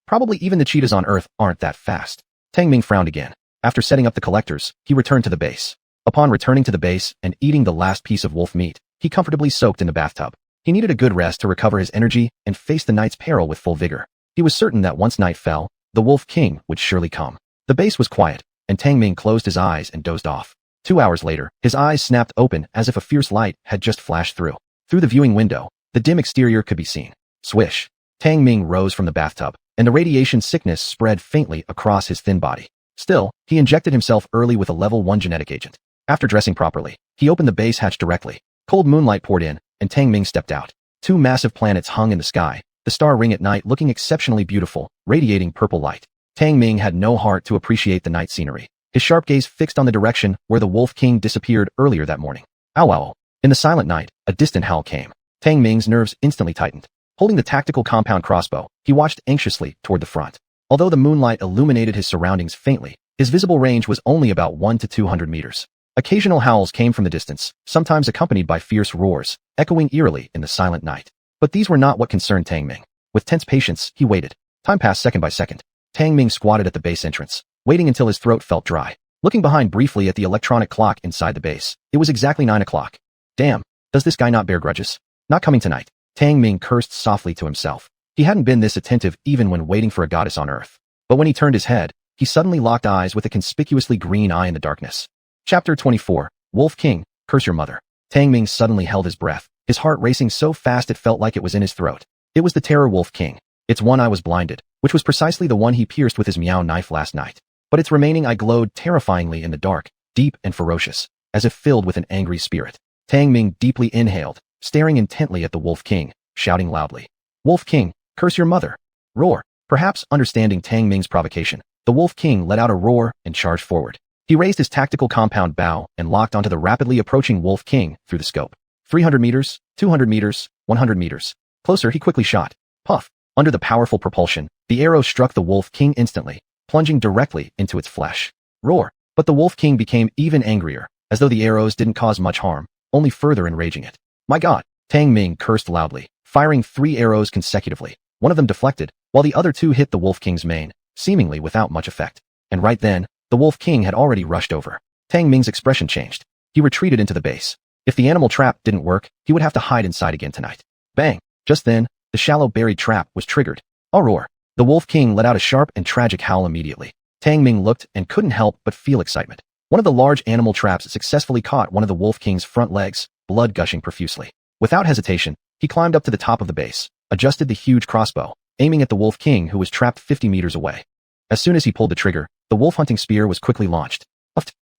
Probably even the cheetahs on Earth aren't that fast. Tang Ming frowned again. After setting up the collectors, he returned to the base. Upon returning to the base and eating the last piece of wolf meat, he comfortably soaked in the bathtub. He needed a good rest to recover his energy and face the night's peril with full vigor. He was certain that once night fell, the Wolf King would surely come. The base was quiet, and Tang Ming closed his eyes and dozed off. 2 hours later, his eyes snapped open as if a fierce light had just flashed through. Through the viewing window, the dim exterior could be seen. Swish. Tang Ming rose from the bathtub, and the radiation sickness spread faintly across his thin body. Still, he injected himself early with a level 1 genetic agent. After dressing properly, he opened the base hatch directly. Cold moonlight poured in, and Tang Ming stepped out. 2 massive planets hung in the sky, the star ring at night looking exceptionally beautiful, radiating purple light. Tang Ming had no heart to appreciate the night scenery. His sharp gaze fixed on the direction where the Wolf King disappeared earlier that morning. Ow ow. In the silent night, a distant howl came. Tang Ming's nerves instantly tightened. Holding the tactical compound crossbow, he watched anxiously toward the front. Although the moonlight illuminated his surroundings faintly, his visible range was only about 1 to 200 meters. Occasional howls came from the distance, sometimes accompanied by fierce roars, echoing eerily in the silent night. But these were not what concerned Tang Ming. With tense patience, he waited. Time passed second by second. Tang Ming squatted at the base entrance, waiting until his throat felt dry. Looking behind briefly at the electronic clock inside the base, it was exactly 9 o'clock. Damn, does this guy not bear grudges? Not coming tonight. Tang Ming cursed softly to himself. He hadn't been this attentive even when waiting for a goddess on Earth. But when he turned his head, he suddenly locked eyes with a conspicuously green eye in the darkness. Chapter 24, Wolf King, Curse Your Mother. Tang Ming suddenly held his breath, his heart racing so fast it felt like it was in his throat. It was the Terror Wolf King. Its one eye was blinded, which was precisely the one he pierced with his meow knife last night. But its remaining eye glowed terrifyingly in the dark, deep and ferocious, as if filled with an angry spirit. Tang Ming deeply inhaled, staring intently at the Wolf King, shouting loudly. Wolf King, curse your mother. Roar. Perhaps understanding Tang Ming's provocation, the Wolf King let out a roar and charged forward. He raised his tactical compound bow and locked onto the rapidly approaching Wolf King through the scope. 300 meters, 200 meters, 100 meters. Closer, he quickly shot. Puff. Under the powerful propulsion, the arrow struck the Wolf King instantly, plunging directly into its flesh. Roar. But the Wolf King became even angrier, as though the arrows didn't cause much harm, only further enraging it. My God. Tang Ming cursed loudly, firing 3 arrows consecutively. One of them deflected, while the other 2 hit the Wolf King's mane, seemingly without much effect. And right then, the Wolf King had already rushed over. Tang Ming's expression changed. He retreated into the base. If the animal trap didn't work, he would have to hide inside again tonight. Bang! Just then, the shallow buried trap was triggered. A roar. The Wolf King let out a sharp and tragic howl immediately. Tang Ming looked and couldn't help but feel excitement. One of the large animal traps successfully caught one of the Wolf King's front legs, blood gushing profusely. Without hesitation, he climbed up to the top of the base, adjusted the huge crossbow, aiming at the Wolf King who was trapped 50 meters away. As soon as he pulled the trigger, the wolf hunting spear was quickly launched.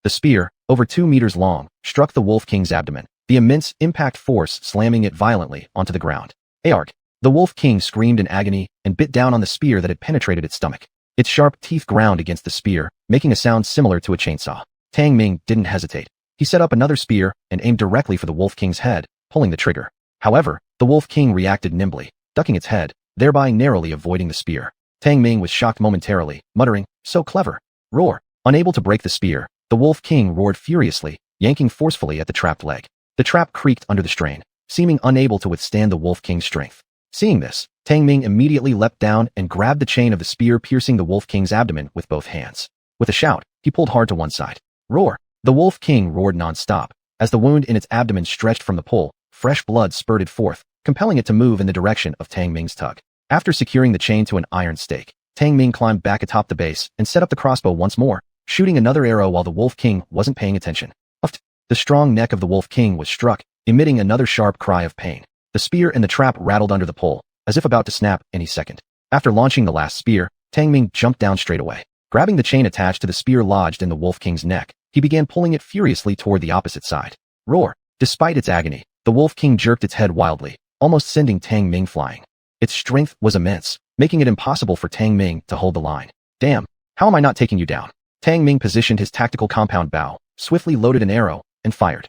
The spear, over 2 meters long, struck the Wolf King's abdomen, the immense impact force slamming it violently onto the ground. Arg! The Wolf King screamed in agony and bit down on the spear that had penetrated its stomach. Its sharp teeth ground against the spear, making a sound similar to a chainsaw. Tang Ming didn't hesitate. He set up another spear and aimed directly for the Wolf King's head, pulling the trigger. However, the Wolf King reacted nimbly, ducking its head, thereby narrowly avoiding the spear. Tang Ming was shocked momentarily, muttering, so clever. Roar. Unable to break the spear, the Wolf King roared furiously, yanking forcefully at the trapped leg. The trap creaked under the strain, seeming unable to withstand the Wolf King's strength. Seeing this, Tang Ming immediately leapt down and grabbed the chain of the spear piercing the Wolf King's abdomen with both hands. With a shout, he pulled hard to one side. Roar. The Wolf King roared non-stop. As the wound in its abdomen stretched from the pull, fresh blood spurted forth, compelling it to move in the direction of Tang Ming's tug. After securing the chain to an iron stake, Tang Ming climbed back atop the base and set up the crossbow once more, shooting another arrow while the Wolf King wasn't paying attention. The strong neck of the Wolf King was struck, emitting another sharp cry of pain. The spear and the trap rattled under the pull, as if about to snap any second. After launching the last spear, Tang Ming jumped down straight away. Grabbing the chain attached to the spear lodged in the Wolf King's neck, he began pulling it furiously toward the opposite side. Roar. Despite its agony, the Wolf King jerked its head wildly, almost sending Tang Ming flying. Its strength was immense, making it impossible for Tang Ming to hold the line. Damn, how am I not taking you down? Tang Ming positioned his tactical compound bow, swiftly loaded an arrow, and fired.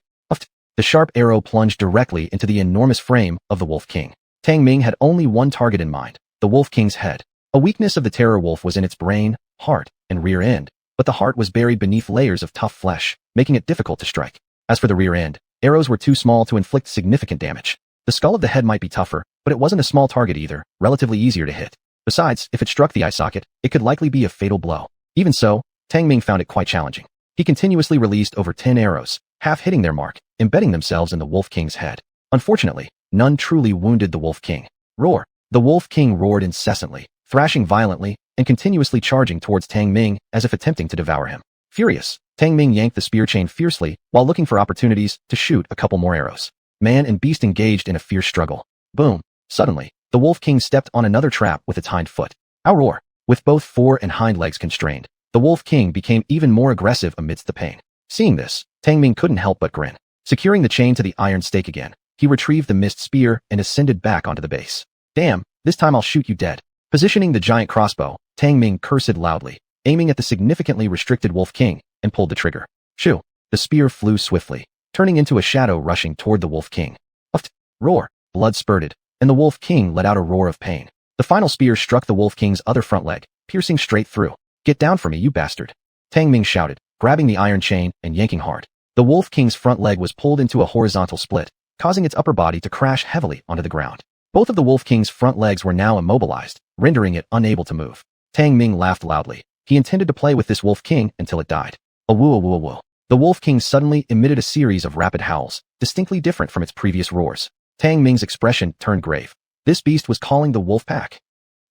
The sharp arrow plunged directly into the enormous frame of the Wolf King. Tang Ming had only one target in mind, the Wolf King's head. A weakness of the terror wolf was in its brain, heart, and rear end, but the heart was buried beneath layers of tough flesh, making it difficult to strike. As for the rear end, arrows were too small to inflict significant damage. The skull of the head might be tougher, but it wasn't a small target either, relatively easier to hit. Besides, if it struck the eye socket, it could likely be a fatal blow. Even so, Tang Ming found it quite challenging. He continuously released over 10 arrows, half hitting their mark, embedding themselves in the Wolf King's head. Unfortunately, none truly wounded the Wolf King. Roar! The Wolf King roared incessantly, thrashing violently and continuously charging towards Tang Ming as if attempting to devour him. Furious, Tang Ming yanked the spear chain fiercely while looking for opportunities to shoot a couple more arrows. Man and beast engaged in a fierce struggle. Boom! Suddenly, the Wolf King stepped on another trap with its hind foot. Ow roar! With both fore and hind legs constrained, the Wolf King became even more aggressive amidst the pain. Seeing this, Tang Ming couldn't help but grin. Securing the chain to the iron stake again, he retrieved the missed spear and ascended back onto the base. Damn, this time I'll shoot you dead. Positioning the giant crossbow, Tang Ming cursed loudly, aiming at the significantly restricted Wolf King, and pulled the trigger. Shoo! The spear flew swiftly, turning into a shadow rushing toward the Wolf King. Uft! Roar! Blood spurted, and the Wolf King let out a roar of pain. The final spear struck the Wolf King's other front leg, piercing straight through. Get down from me, you bastard! Tang Ming shouted, grabbing the iron chain and yanking hard. The Wolf King's front leg was pulled into a horizontal split, causing its upper body to crash heavily onto the ground. Both of the Wolf King's front legs were now immobilized, rendering it unable to move. Tang Ming laughed loudly. He intended to play with this Wolf King until it died. Awoo awoo awoo. The Wolf King suddenly emitted a series of rapid howls, distinctly different from its previous roars. Tang Ming's expression turned grave. This beast was calling the wolf pack.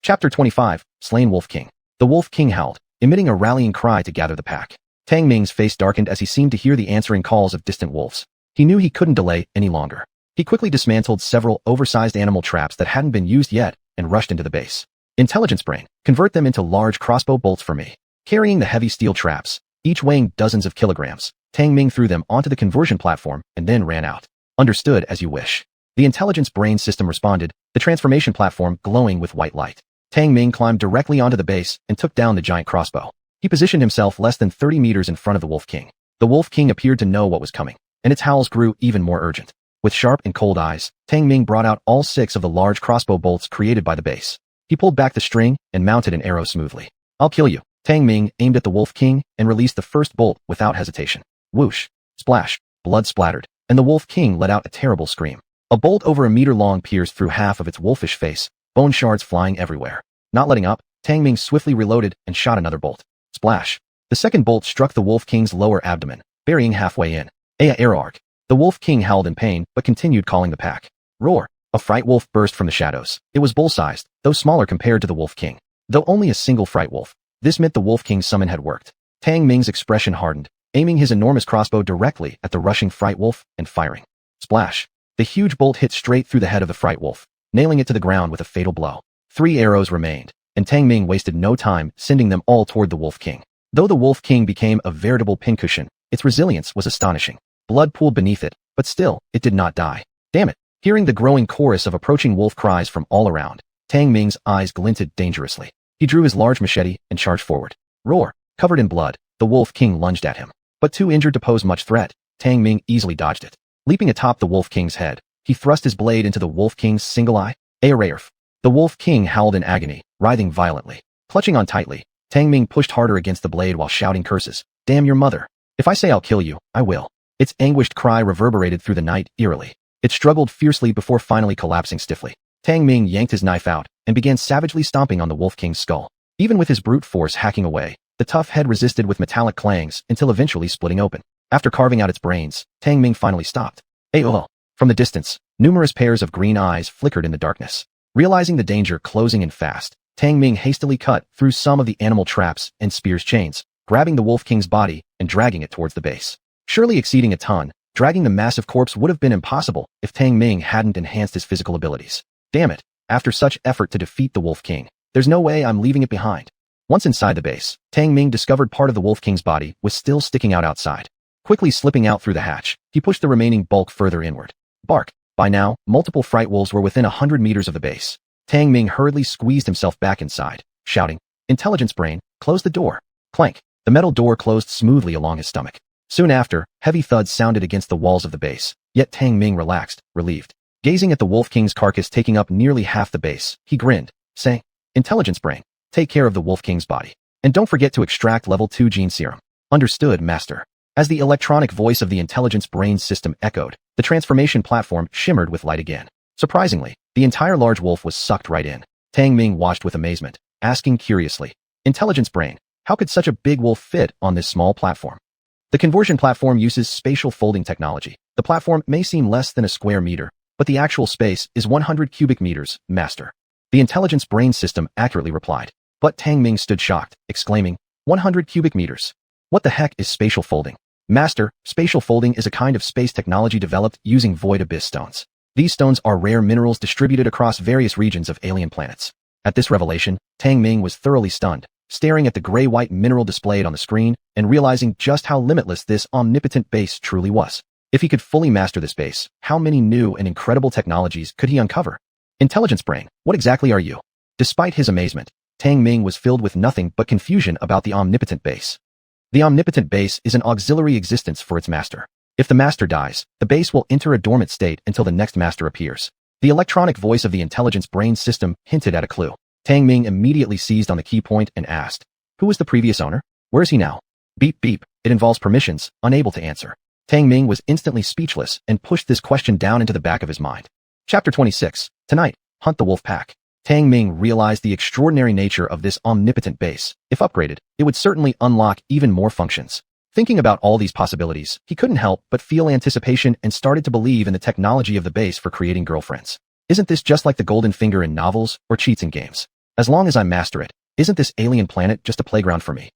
Chapter 25, Slain Wolf King. The Wolf King howled, emitting a rallying cry to gather the pack. Tang Ming's face darkened as he seemed to hear the answering calls of distant wolves. He knew he couldn't delay any longer. He quickly dismantled several oversized animal traps that hadn't been used yet and rushed into the base. Intelligence brain, convert them into large crossbow bolts for me. Carrying the heavy steel traps, each weighing dozens of kilograms, Tang Ming threw them onto the conversion platform and then ran out. Understood as you wish. The intelligence brain system responded, the transformation platform glowing with white light. Tang Ming climbed directly onto the base and took down the giant crossbow. He positioned himself less than 30 meters in front of the Wolf King. The Wolf King appeared to know what was coming, and its howls grew even more urgent. With sharp and cold eyes, Tang Ming brought out all 6 of the large crossbow bolts created by the base. He pulled back the string and mounted an arrow smoothly. I'll kill you. Tang Ming aimed at the Wolf King and released the first bolt without hesitation. Whoosh! Splash! Blood splattered, and the Wolf King let out a terrible scream. A bolt over a meter long pierced through half of its wolfish face, bone shards flying everywhere. Not letting up, Tang Ming swiftly reloaded and shot another bolt. Splash! The second bolt struck the Wolf King's lower abdomen, burying halfway in. Arrow arc. The Wolf King howled in pain but continued calling the pack. Roar! A fright wolf burst from the shadows. It was bull-sized, though smaller compared to the Wolf King. Though only a single fright wolf, this meant the Wolf King's summon had worked. Tang Ming's expression hardened, aiming his enormous crossbow directly at the rushing fright wolf and firing. Splash! The huge bolt hit straight through the head of the fright wolf, nailing it to the ground with a fatal blow. 3 arrows remained, and Tang Ming wasted no time sending them all toward the Wolf King. Though the Wolf King became a veritable pincushion, its resilience was astonishing. Blood pooled beneath it, but still, it did not die. Damn it! Hearing the growing chorus of approaching wolf cries from all around, Tang Ming's eyes glinted dangerously. He drew his large machete and charged forward. Roar! Covered in blood, the Wolf King lunged at him. But too injured to pose much threat, Tang Ming easily dodged it. Leaping atop the Wolf King's head, he thrust his blade into the Wolf King's single eye. Arf! The Wolf King howled in agony, writhing violently. Clutching on tightly, Tang Ming pushed harder against the blade while shouting curses. Damn your mother! If I say I'll kill you, I will. Its anguished cry reverberated through the night eerily. It struggled fiercely before finally collapsing stiffly. Tang Ming yanked his knife out and began savagely stomping on the Wolf King's skull. Even with his brute force hacking away, the tough head resisted with metallic clangs until eventually splitting open. After carving out its brains, Tang Ming finally stopped. Awoke! From the distance, numerous pairs of green eyes flickered in the darkness. Realizing the danger closing in fast, Tang Ming hastily cut through some of the animal traps and spear's chains, grabbing the Wolf King's body and dragging it towards the base. Surely exceeding a ton, dragging the massive corpse would have been impossible if Tang Ming hadn't enhanced his physical abilities. Damn it, after such effort to defeat the Wolf King, there's no way I'm leaving it behind. Once inside the base, Tang Ming discovered part of the Wolf King's body was still sticking out outside. Quickly slipping out through the hatch, he pushed the remaining bulk further inward. Bark! By now, multiple fright wolves were within 100 meters of the base. Tang Ming hurriedly squeezed himself back inside, shouting, Intelligence brain, close the door. Clank! The metal door closed smoothly along his stomach. Soon after, heavy thuds sounded against the walls of the base, yet Tang Ming relaxed, relieved. Gazing at the Wolf King's carcass taking up nearly half the base, he grinned, saying, Intelligence brain, take care of the Wolf King's body. And don't forget to extract level 2 gene serum. Understood, master. As the electronic voice of the intelligence brain system echoed, the transformation platform shimmered with light again. Surprisingly, the entire large wolf was sucked right in. Tang Ming watched with amazement, asking curiously, Intelligence brain, how could such a big wolf fit on this small platform? The conversion platform uses spatial folding technology. The platform may seem less than a square meter, but the actual space is 100 cubic meters, master. The intelligence brain system accurately replied. But Tang Ming stood shocked, exclaiming, 100 cubic meters. What the heck is spatial folding? Master, spatial folding is a kind of space technology developed using void abyss stones. These stones are rare minerals distributed across various regions of alien planets. At this revelation, Tang Ming was thoroughly stunned, staring at the gray-white mineral displayed on the screen and realizing just how limitless this omnipotent base truly was. If he could fully master this base, how many new and incredible technologies could he uncover? Intelligence brain, what exactly are you? Despite his amazement, Tang Ming was filled with nothing but confusion about the omnipotent base. The omnipotent base is an auxiliary existence for its master. If the master dies, the base will enter a dormant state until the next master appears. The electronic voice of the intelligence brain system hinted at a clue. Tang Ming immediately seized on the key point and asked, who was the previous owner? Where is he now? Beep beep, it involves permissions, unable to answer. Tang Ming was instantly speechless and pushed this question down into the back of his mind. Chapter 26. Tonight, hunt the wolf pack. Tang Ming realized the extraordinary nature of this omnipotent base. If upgraded, it would certainly unlock even more functions. Thinking about all these possibilities, he couldn't help but feel anticipation and started to believe in the technology of the base for creating girlfriends. Isn't this just like the golden finger in novels or cheats in games? As long as I master it, isn't this alien planet just a playground for me?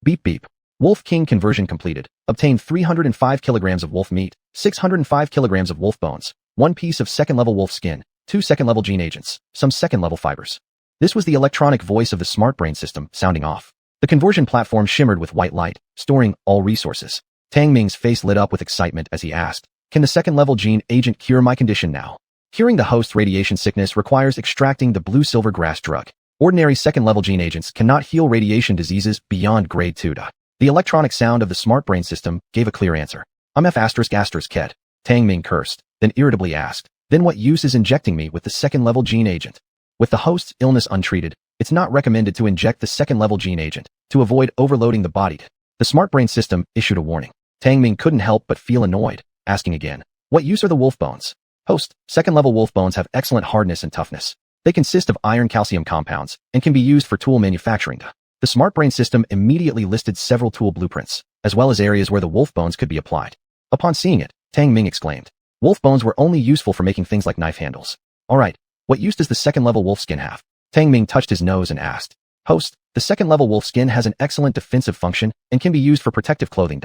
Beep beep. Wolf King conversion completed. Obtained 305 kilograms of wolf meat, 605 kilograms of wolf bones, 1 piece of second-level wolf skin, 2 second-level gene agents, some second-level fibers. This was the electronic voice of the smart brain system sounding off. The conversion platform shimmered with white light, storing all resources. Tang Ming's face lit up with excitement as he asked, can the second-level gene agent cure my condition now? Curing the host's radiation sickness requires extracting the blue-silver grass drug. Ordinary second-level gene agents cannot heal radiation diseases beyond grade 2. The electronic sound of the smart brain system gave a clear answer. I'm F******. Tang Ming cursed, then irritably asked, then what use is injecting me with the second-level gene agent? With the host's illness untreated, it's not recommended to inject the second-level gene agent to avoid overloading the body. The smart brain system issued a warning. Tang Ming couldn't help but feel annoyed, asking again, what use are the wolf bones? Host, second-level wolf bones have excellent hardness and toughness. They consist of iron-calcium compounds and can be used for tool manufacturing. The smart brain system immediately listed several tool blueprints, as well as areas where the wolf bones could be applied. Upon seeing it, Tang Ming exclaimed, wolf bones were only useful for making things like knife handles. Alright, what use does the second-level wolf skin have? Tang Ming touched his nose and asked, host, the second-level wolf skin has an excellent defensive function and can be used for protective clothing.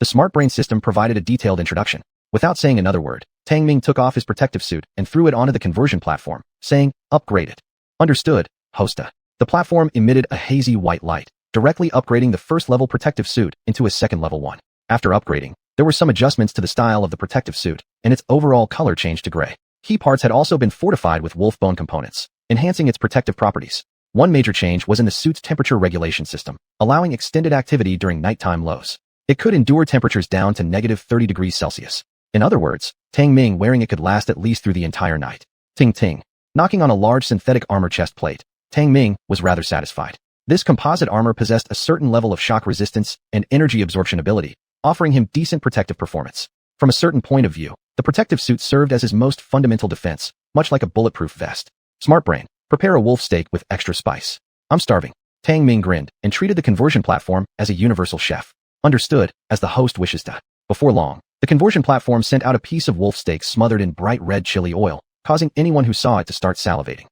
The smart brain system provided a detailed introduction. Without saying another word, Tang Ming took off his protective suit and threw it onto the conversion platform, saying, upgrade it. Understood, hosta. The platform emitted a hazy white light, directly upgrading the first-level protective suit into a second-level one. After upgrading, there were some adjustments to the style of the protective suit, and its overall color changed to gray. Key parts had also been fortified with wolf bone components, enhancing its protective properties. One major change was in the suit's temperature regulation system, allowing extended activity during nighttime lows. It could endure temperatures down to negative 30 degrees Celsius. In other words, Tang Ming wearing it could last at least through the entire night. Ting ting. Knocking on a large synthetic armor chest plate, Tang Ming was rather satisfied. This composite armor possessed a certain level of shock resistance and energy absorption ability, offering him decent protective performance. From a certain point of view, the protective suit served as his most fundamental defense, much like a bulletproof vest. Smart brain, prepare a wolf steak with extra spice. I'm starving. Tang Ming grinned and treated the conversion platform as a universal chef. Understood, as the host wishes to. Before long, the conversion platform sent out a piece of wolf steak smothered in bright red chili oil, causing anyone who saw it to start salivating.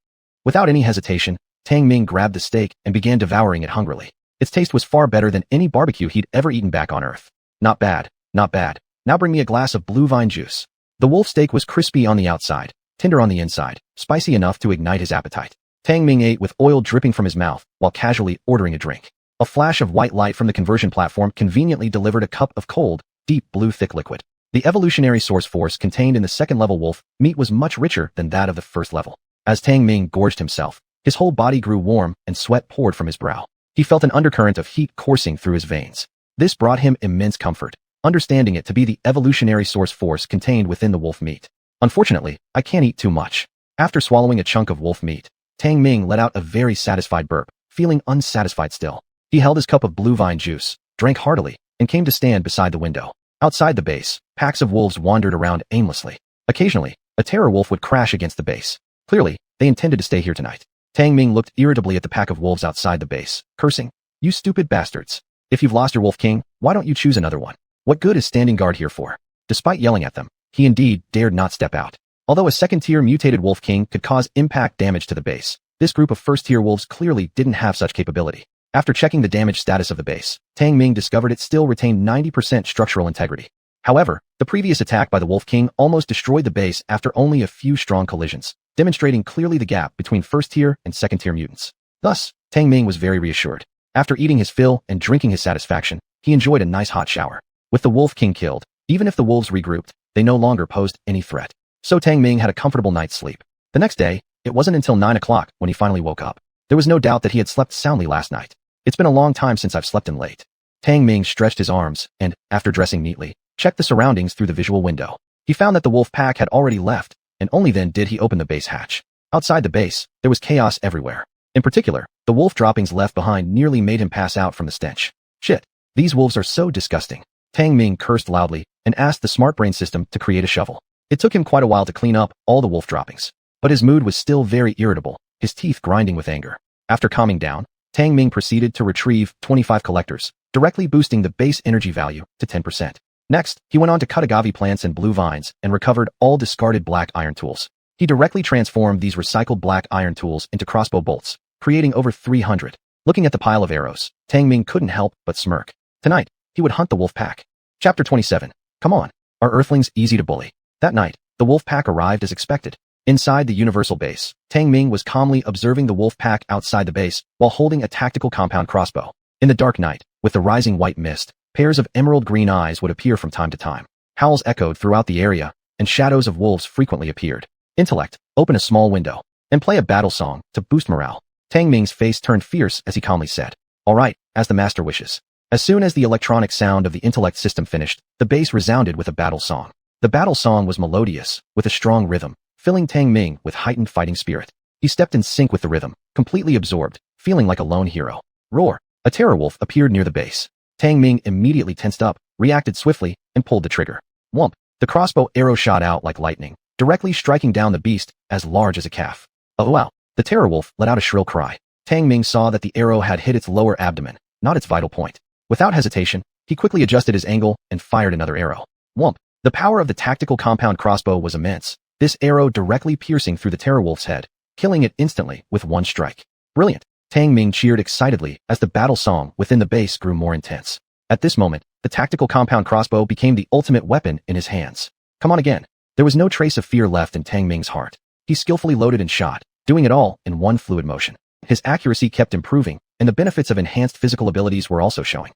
Without any hesitation, Tang Ming grabbed the steak and began devouring it hungrily. Its taste was far better than any barbecue he'd ever eaten back on Earth. Not bad, not bad. Now bring me a glass of blue vine juice. The wolf steak was crispy on the outside, tender on the inside, spicy enough to ignite his appetite. Tang Ming ate with oil dripping from his mouth while casually ordering a drink. A flash of white light from the conversion platform conveniently delivered a cup of cold, deep blue thick liquid. The evolutionary source force contained in the second-level wolf meat was much richer than that of the first level. As Tang Ming gorged himself, his whole body grew warm and sweat poured from his brow. He felt an undercurrent of heat coursing through his veins. This brought him immense comfort, understanding it to be the evolutionary source force contained within the wolf meat. Unfortunately, I can't eat too much. After swallowing a chunk of wolf meat, Tang Ming let out a very satisfied burp, feeling unsatisfied still. He held his cup of blue vine juice, drank heartily, and came to stand beside the window. Outside the base, packs of wolves wandered around aimlessly. Occasionally, a terror wolf would crash against the base. Clearly, they intended to stay here tonight. Tang Ming looked irritably at the pack of wolves outside the base, cursing, "You stupid bastards. If you've lost your wolf king, why don't you choose another one?" What good is standing guard here for? Despite yelling at them, he indeed dared not step out. Although a second-tier mutated wolf king could cause impact damage to the base, this group of first-tier wolves clearly didn't have such capability. After checking the damage status of the base, Tang Ming discovered it still retained 90% structural integrity. However, the previous attack by the Wolf King almost destroyed the base after only a few strong collisions, demonstrating clearly the gap between first-tier and second-tier mutants. Thus, Tang Ming was very reassured. After eating his fill and drinking his satisfaction, he enjoyed a nice hot shower. With the Wolf King killed, even if the wolves regrouped, they no longer posed any threat. So Tang Ming had a comfortable night's sleep. The next day, it wasn't until 9 o'clock when he finally woke up. There was no doubt that he had slept soundly last night. It's been a long time since I've slept in late. Tang Ming stretched his arms and, after dressing neatly, checked the surroundings through the visual window. He found that the wolf pack had already left, and only then did he open the base hatch. Outside the base, there was chaos everywhere. In particular, the wolf droppings left behind nearly made him pass out from the stench. Shit, these wolves are so disgusting. Tang Ming cursed loudly and asked the smart brain system to create a shovel. It took him quite a while to clean up all the wolf droppings, but his mood was still very irritable, his teeth grinding with anger. After calming down, Tang Ming proceeded to retrieve 25 collectors, directly boosting the base energy value to 10%. Next, he went on to cut agave plants and blue vines and recovered all discarded black iron tools. He directly transformed these recycled black iron tools into crossbow bolts, creating over 300. Looking at the pile of arrows, Tang Ming couldn't help but smirk. Tonight, he would hunt the wolf pack. Chapter 27. Come on, are earthlings easy to bully? That night, the wolf pack arrived as expected. Inside the universal base, Tang Ming was calmly observing the wolf pack outside the base while holding a tactical compound crossbow. In the dark night, with the rising white mist, pairs of emerald green eyes would appear from time to time. Howls echoed throughout the area, and shadows of wolves frequently appeared. Intellect, open a small window, and play a battle song to boost morale. Tang Ming's face turned fierce as he calmly said, "All right, as the master wishes." As soon as the electronic sound of the intellect system finished, the base resounded with a battle song. The battle song was melodious, with a strong rhythm, filling Tang Ming with heightened fighting spirit. He stepped in sync with the rhythm, completely absorbed, feeling like a lone hero. Roar! A terror wolf appeared near the base. Tang Ming immediately tensed up, reacted swiftly, and pulled the trigger. Whomp! The crossbow arrow shot out like lightning, directly striking down the beast as large as a calf. Oh wow! The terror wolf let out a shrill cry. Tang Ming saw that the arrow had hit its lower abdomen, not its vital point. Without hesitation, he quickly adjusted his angle and fired another arrow. Whomp! The power of the tactical compound crossbow was immense, this arrow directly piercing through the terror wolf's head, killing it instantly with one strike. Brilliant! Tang Ming cheered excitedly as the battle song within the base grew more intense. At this moment, the tactical compound crossbow became the ultimate weapon in his hands. Come on again. There was no trace of fear left in Tang Ming's heart. He skillfully loaded and shot, doing it all in one fluid motion. His accuracy kept improving, and the benefits of enhanced physical abilities were also showing.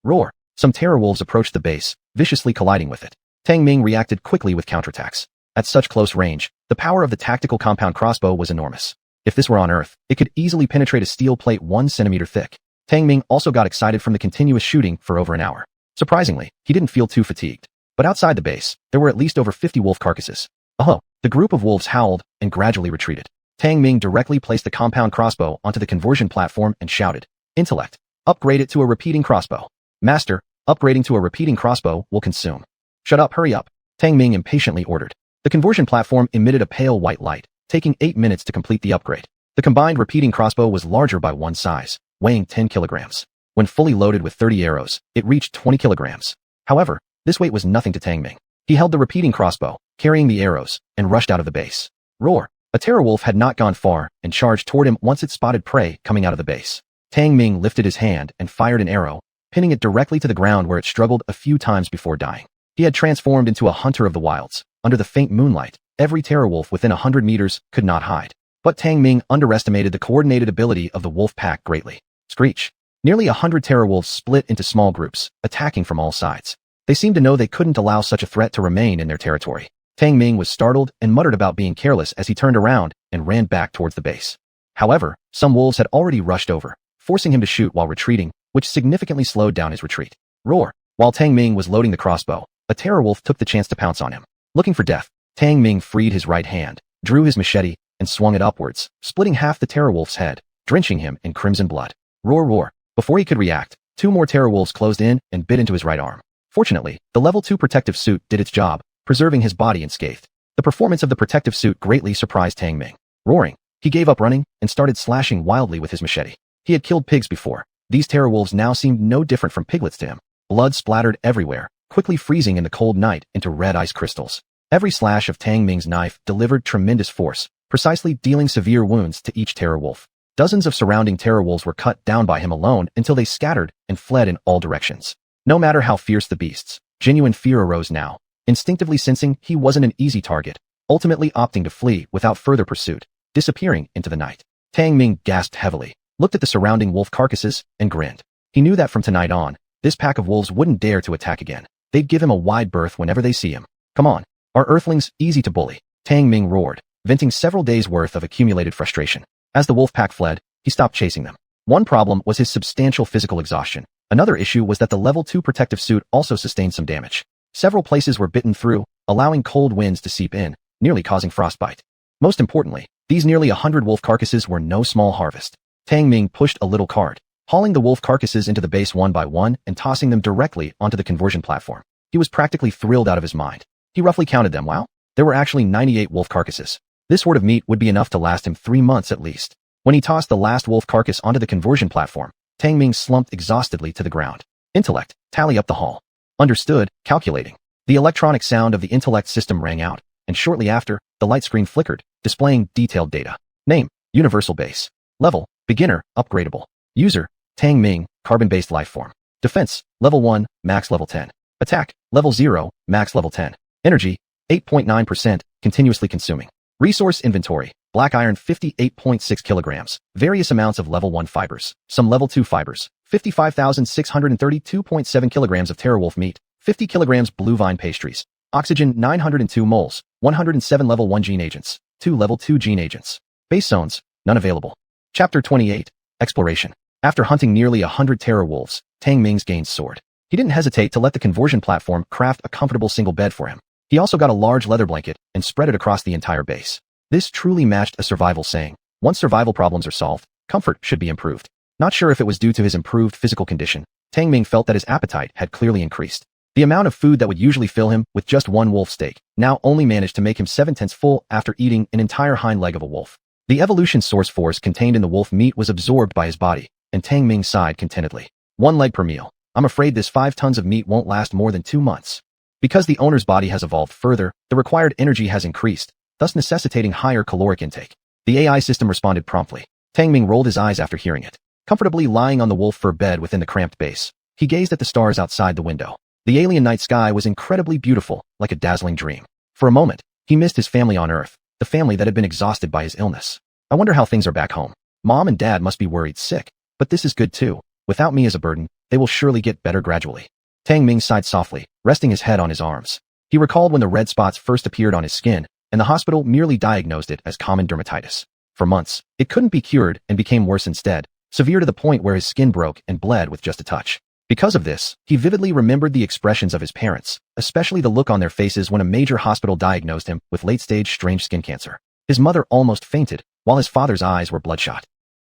Roar! Some terror wolves approached the base, viciously colliding with it. Tang Ming reacted quickly with counterattacks. At such close range, the power of the tactical compound crossbow was enormous. If this were on Earth, it could easily penetrate a steel plate 1 centimeter thick. Tang Ming also got excited from the continuous shooting for over an hour. Surprisingly, he didn't feel too fatigued. But outside the base, there were at least over 50 wolf carcasses. Oh, the group of wolves howled and gradually retreated. Tang Ming directly placed the compound crossbow onto the conversion platform and shouted, "Intellect, upgrade it to a repeating crossbow." "Master, upgrading to a repeating crossbow will consume." "Shut up, hurry up," Tang Ming impatiently ordered. The conversion platform emitted a pale white light, taking 8 minutes to complete the upgrade. The combined repeating crossbow was larger by one size, weighing 10 kilograms. When fully loaded with 30 arrows, it reached 20 kilograms. However, this weight was nothing to Tang Ming. He held the repeating crossbow, carrying the arrows, and rushed out of the base. Roar! A terror wolf had not gone far and charged toward him once it spotted prey coming out of the base. Tang Ming lifted his hand and fired an arrow, pinning it directly to the ground where it struggled a few times before dying. He had transformed into a hunter of the wilds. Under the faint moonlight, every terror wolf within 100 meters could not hide. But Tang Ming underestimated the coordinated ability of the wolf pack greatly. Screech! Nearly 100 terror wolves split into small groups, attacking from all sides. They seemed to know they couldn't allow such a threat to remain in their territory. Tang Ming was startled and muttered about being careless as he turned around and ran back towards the base. However, some wolves had already rushed over, forcing him to shoot while retreating, which significantly slowed down his retreat. Roar! While Tang Ming was loading the crossbow, a terror wolf took the chance to pounce on him. Looking for death, Tang Ming freed his right hand, drew his machete, and swung it upwards, splitting half the terror wolf's head, drenching him in crimson blood. Roar, roar! Before he could react, 2 more terror wolves closed in and bit into his right arm. Fortunately, the level 2 protective suit did its job, preserving his body unscathed. The performance of the protective suit greatly surprised Tang Ming. Roaring, he gave up running and started slashing wildly with his machete. He had killed pigs before. These terror wolves now seemed no different from piglets to him. Blood splattered everywhere, quickly freezing in the cold night into red ice crystals. Every slash of Tang Ming's knife delivered tremendous force, precisely dealing severe wounds to each terror wolf. Dozens of surrounding terror wolves were cut down by him alone until they scattered and fled in all directions. No matter how fierce the beasts, genuine fear arose now, instinctively sensing he wasn't an easy target, ultimately opting to flee without further pursuit, disappearing into the night. Tang Ming gasped heavily, looked at the surrounding wolf carcasses, and grinned. He knew that from tonight on, this pack of wolves wouldn't dare to attack again. They'd give him a wide berth whenever they see him. Come on, our earthlings, easy to bully, Tang Ming roared, venting several days' worth of accumulated frustration. As the wolf pack fled, he stopped chasing them. One problem was his substantial physical exhaustion. Another issue was that the level 2 protective suit also sustained some damage. Several places were bitten through, allowing cold winds to seep in, nearly causing frostbite. Most importantly, these nearly 100 wolf carcasses were no small harvest. Tang Ming pushed a little cart, hauling the wolf carcasses into the base one by one and tossing them directly onto the conversion platform. He was practically thrilled out of his mind. He roughly counted them. Wow, there were actually 98 wolf carcasses. This horde of meat would be enough to last him 3 months at least. When he tossed the last wolf carcass onto the conversion platform, Tang Ming slumped exhaustedly to the ground. Intellect, tally up the haul. Understood, calculating. The electronic sound of the intellect system rang out, and shortly after, the light screen flickered, displaying detailed data. Name, universal base. Level, beginner, upgradable. User, Tang Ming, carbon-based lifeform. Defense, level 1, max level 10. Attack, level 0, max level 10. Energy, 8.9%, continuously consuming. Resource inventory, black iron 58.6 kilograms, various amounts of level 1 fibers, some level 2 fibers, 55,632.7 kilograms of terrorwolf meat, 50 kilograms blue vine pastries, oxygen 902 moles, 107 level 1 gene agents, 2 level 2 gene agents. Base zones, none available. Chapter 28, Exploration. After hunting nearly 100 terror wolves, Tang Ming's gains soared. He didn't hesitate to let the conversion platform craft a comfortable single bed for him. He also got a large leather blanket and spread it across the entire base. This truly matched a survival saying. Once survival problems are solved, comfort should be improved. Not sure if it was due to his improved physical condition, Tang Ming felt that his appetite had clearly increased. The amount of food that would usually fill him with just one wolf steak now only managed to make him 7/10 full after eating an entire hind leg of a wolf. The evolution source force contained in the wolf meat was absorbed by his body, and Tang Ming sighed contentedly. 1 leg per meal. I'm afraid this 5 tons of meat won't last more than 2 months. Because the owner's body has evolved further, the required energy has increased, thus necessitating higher caloric intake. The AI system responded promptly. Tang Ming rolled his eyes after hearing it. Comfortably lying on the wolf fur bed within the cramped base, he gazed at the stars outside the window. The alien night sky was incredibly beautiful, like a dazzling dream. For a moment, he missed his family on Earth, the family that had been exhausted by his illness. I wonder how things are back home. Mom and Dad must be worried sick, but this is good too. Without me as a burden, they will surely get better gradually. Tang Ming sighed softly, resting his head on his arms. He recalled when the red spots first appeared on his skin, and the hospital merely diagnosed it as common dermatitis. For months, it couldn't be cured and became worse instead, severe to the point where his skin broke and bled with just a touch. Because of this, he vividly remembered the expressions of his parents, especially the look on their faces when a major hospital diagnosed him with late-stage strange skin cancer. His mother almost fainted, while his father's eyes were bloodshot.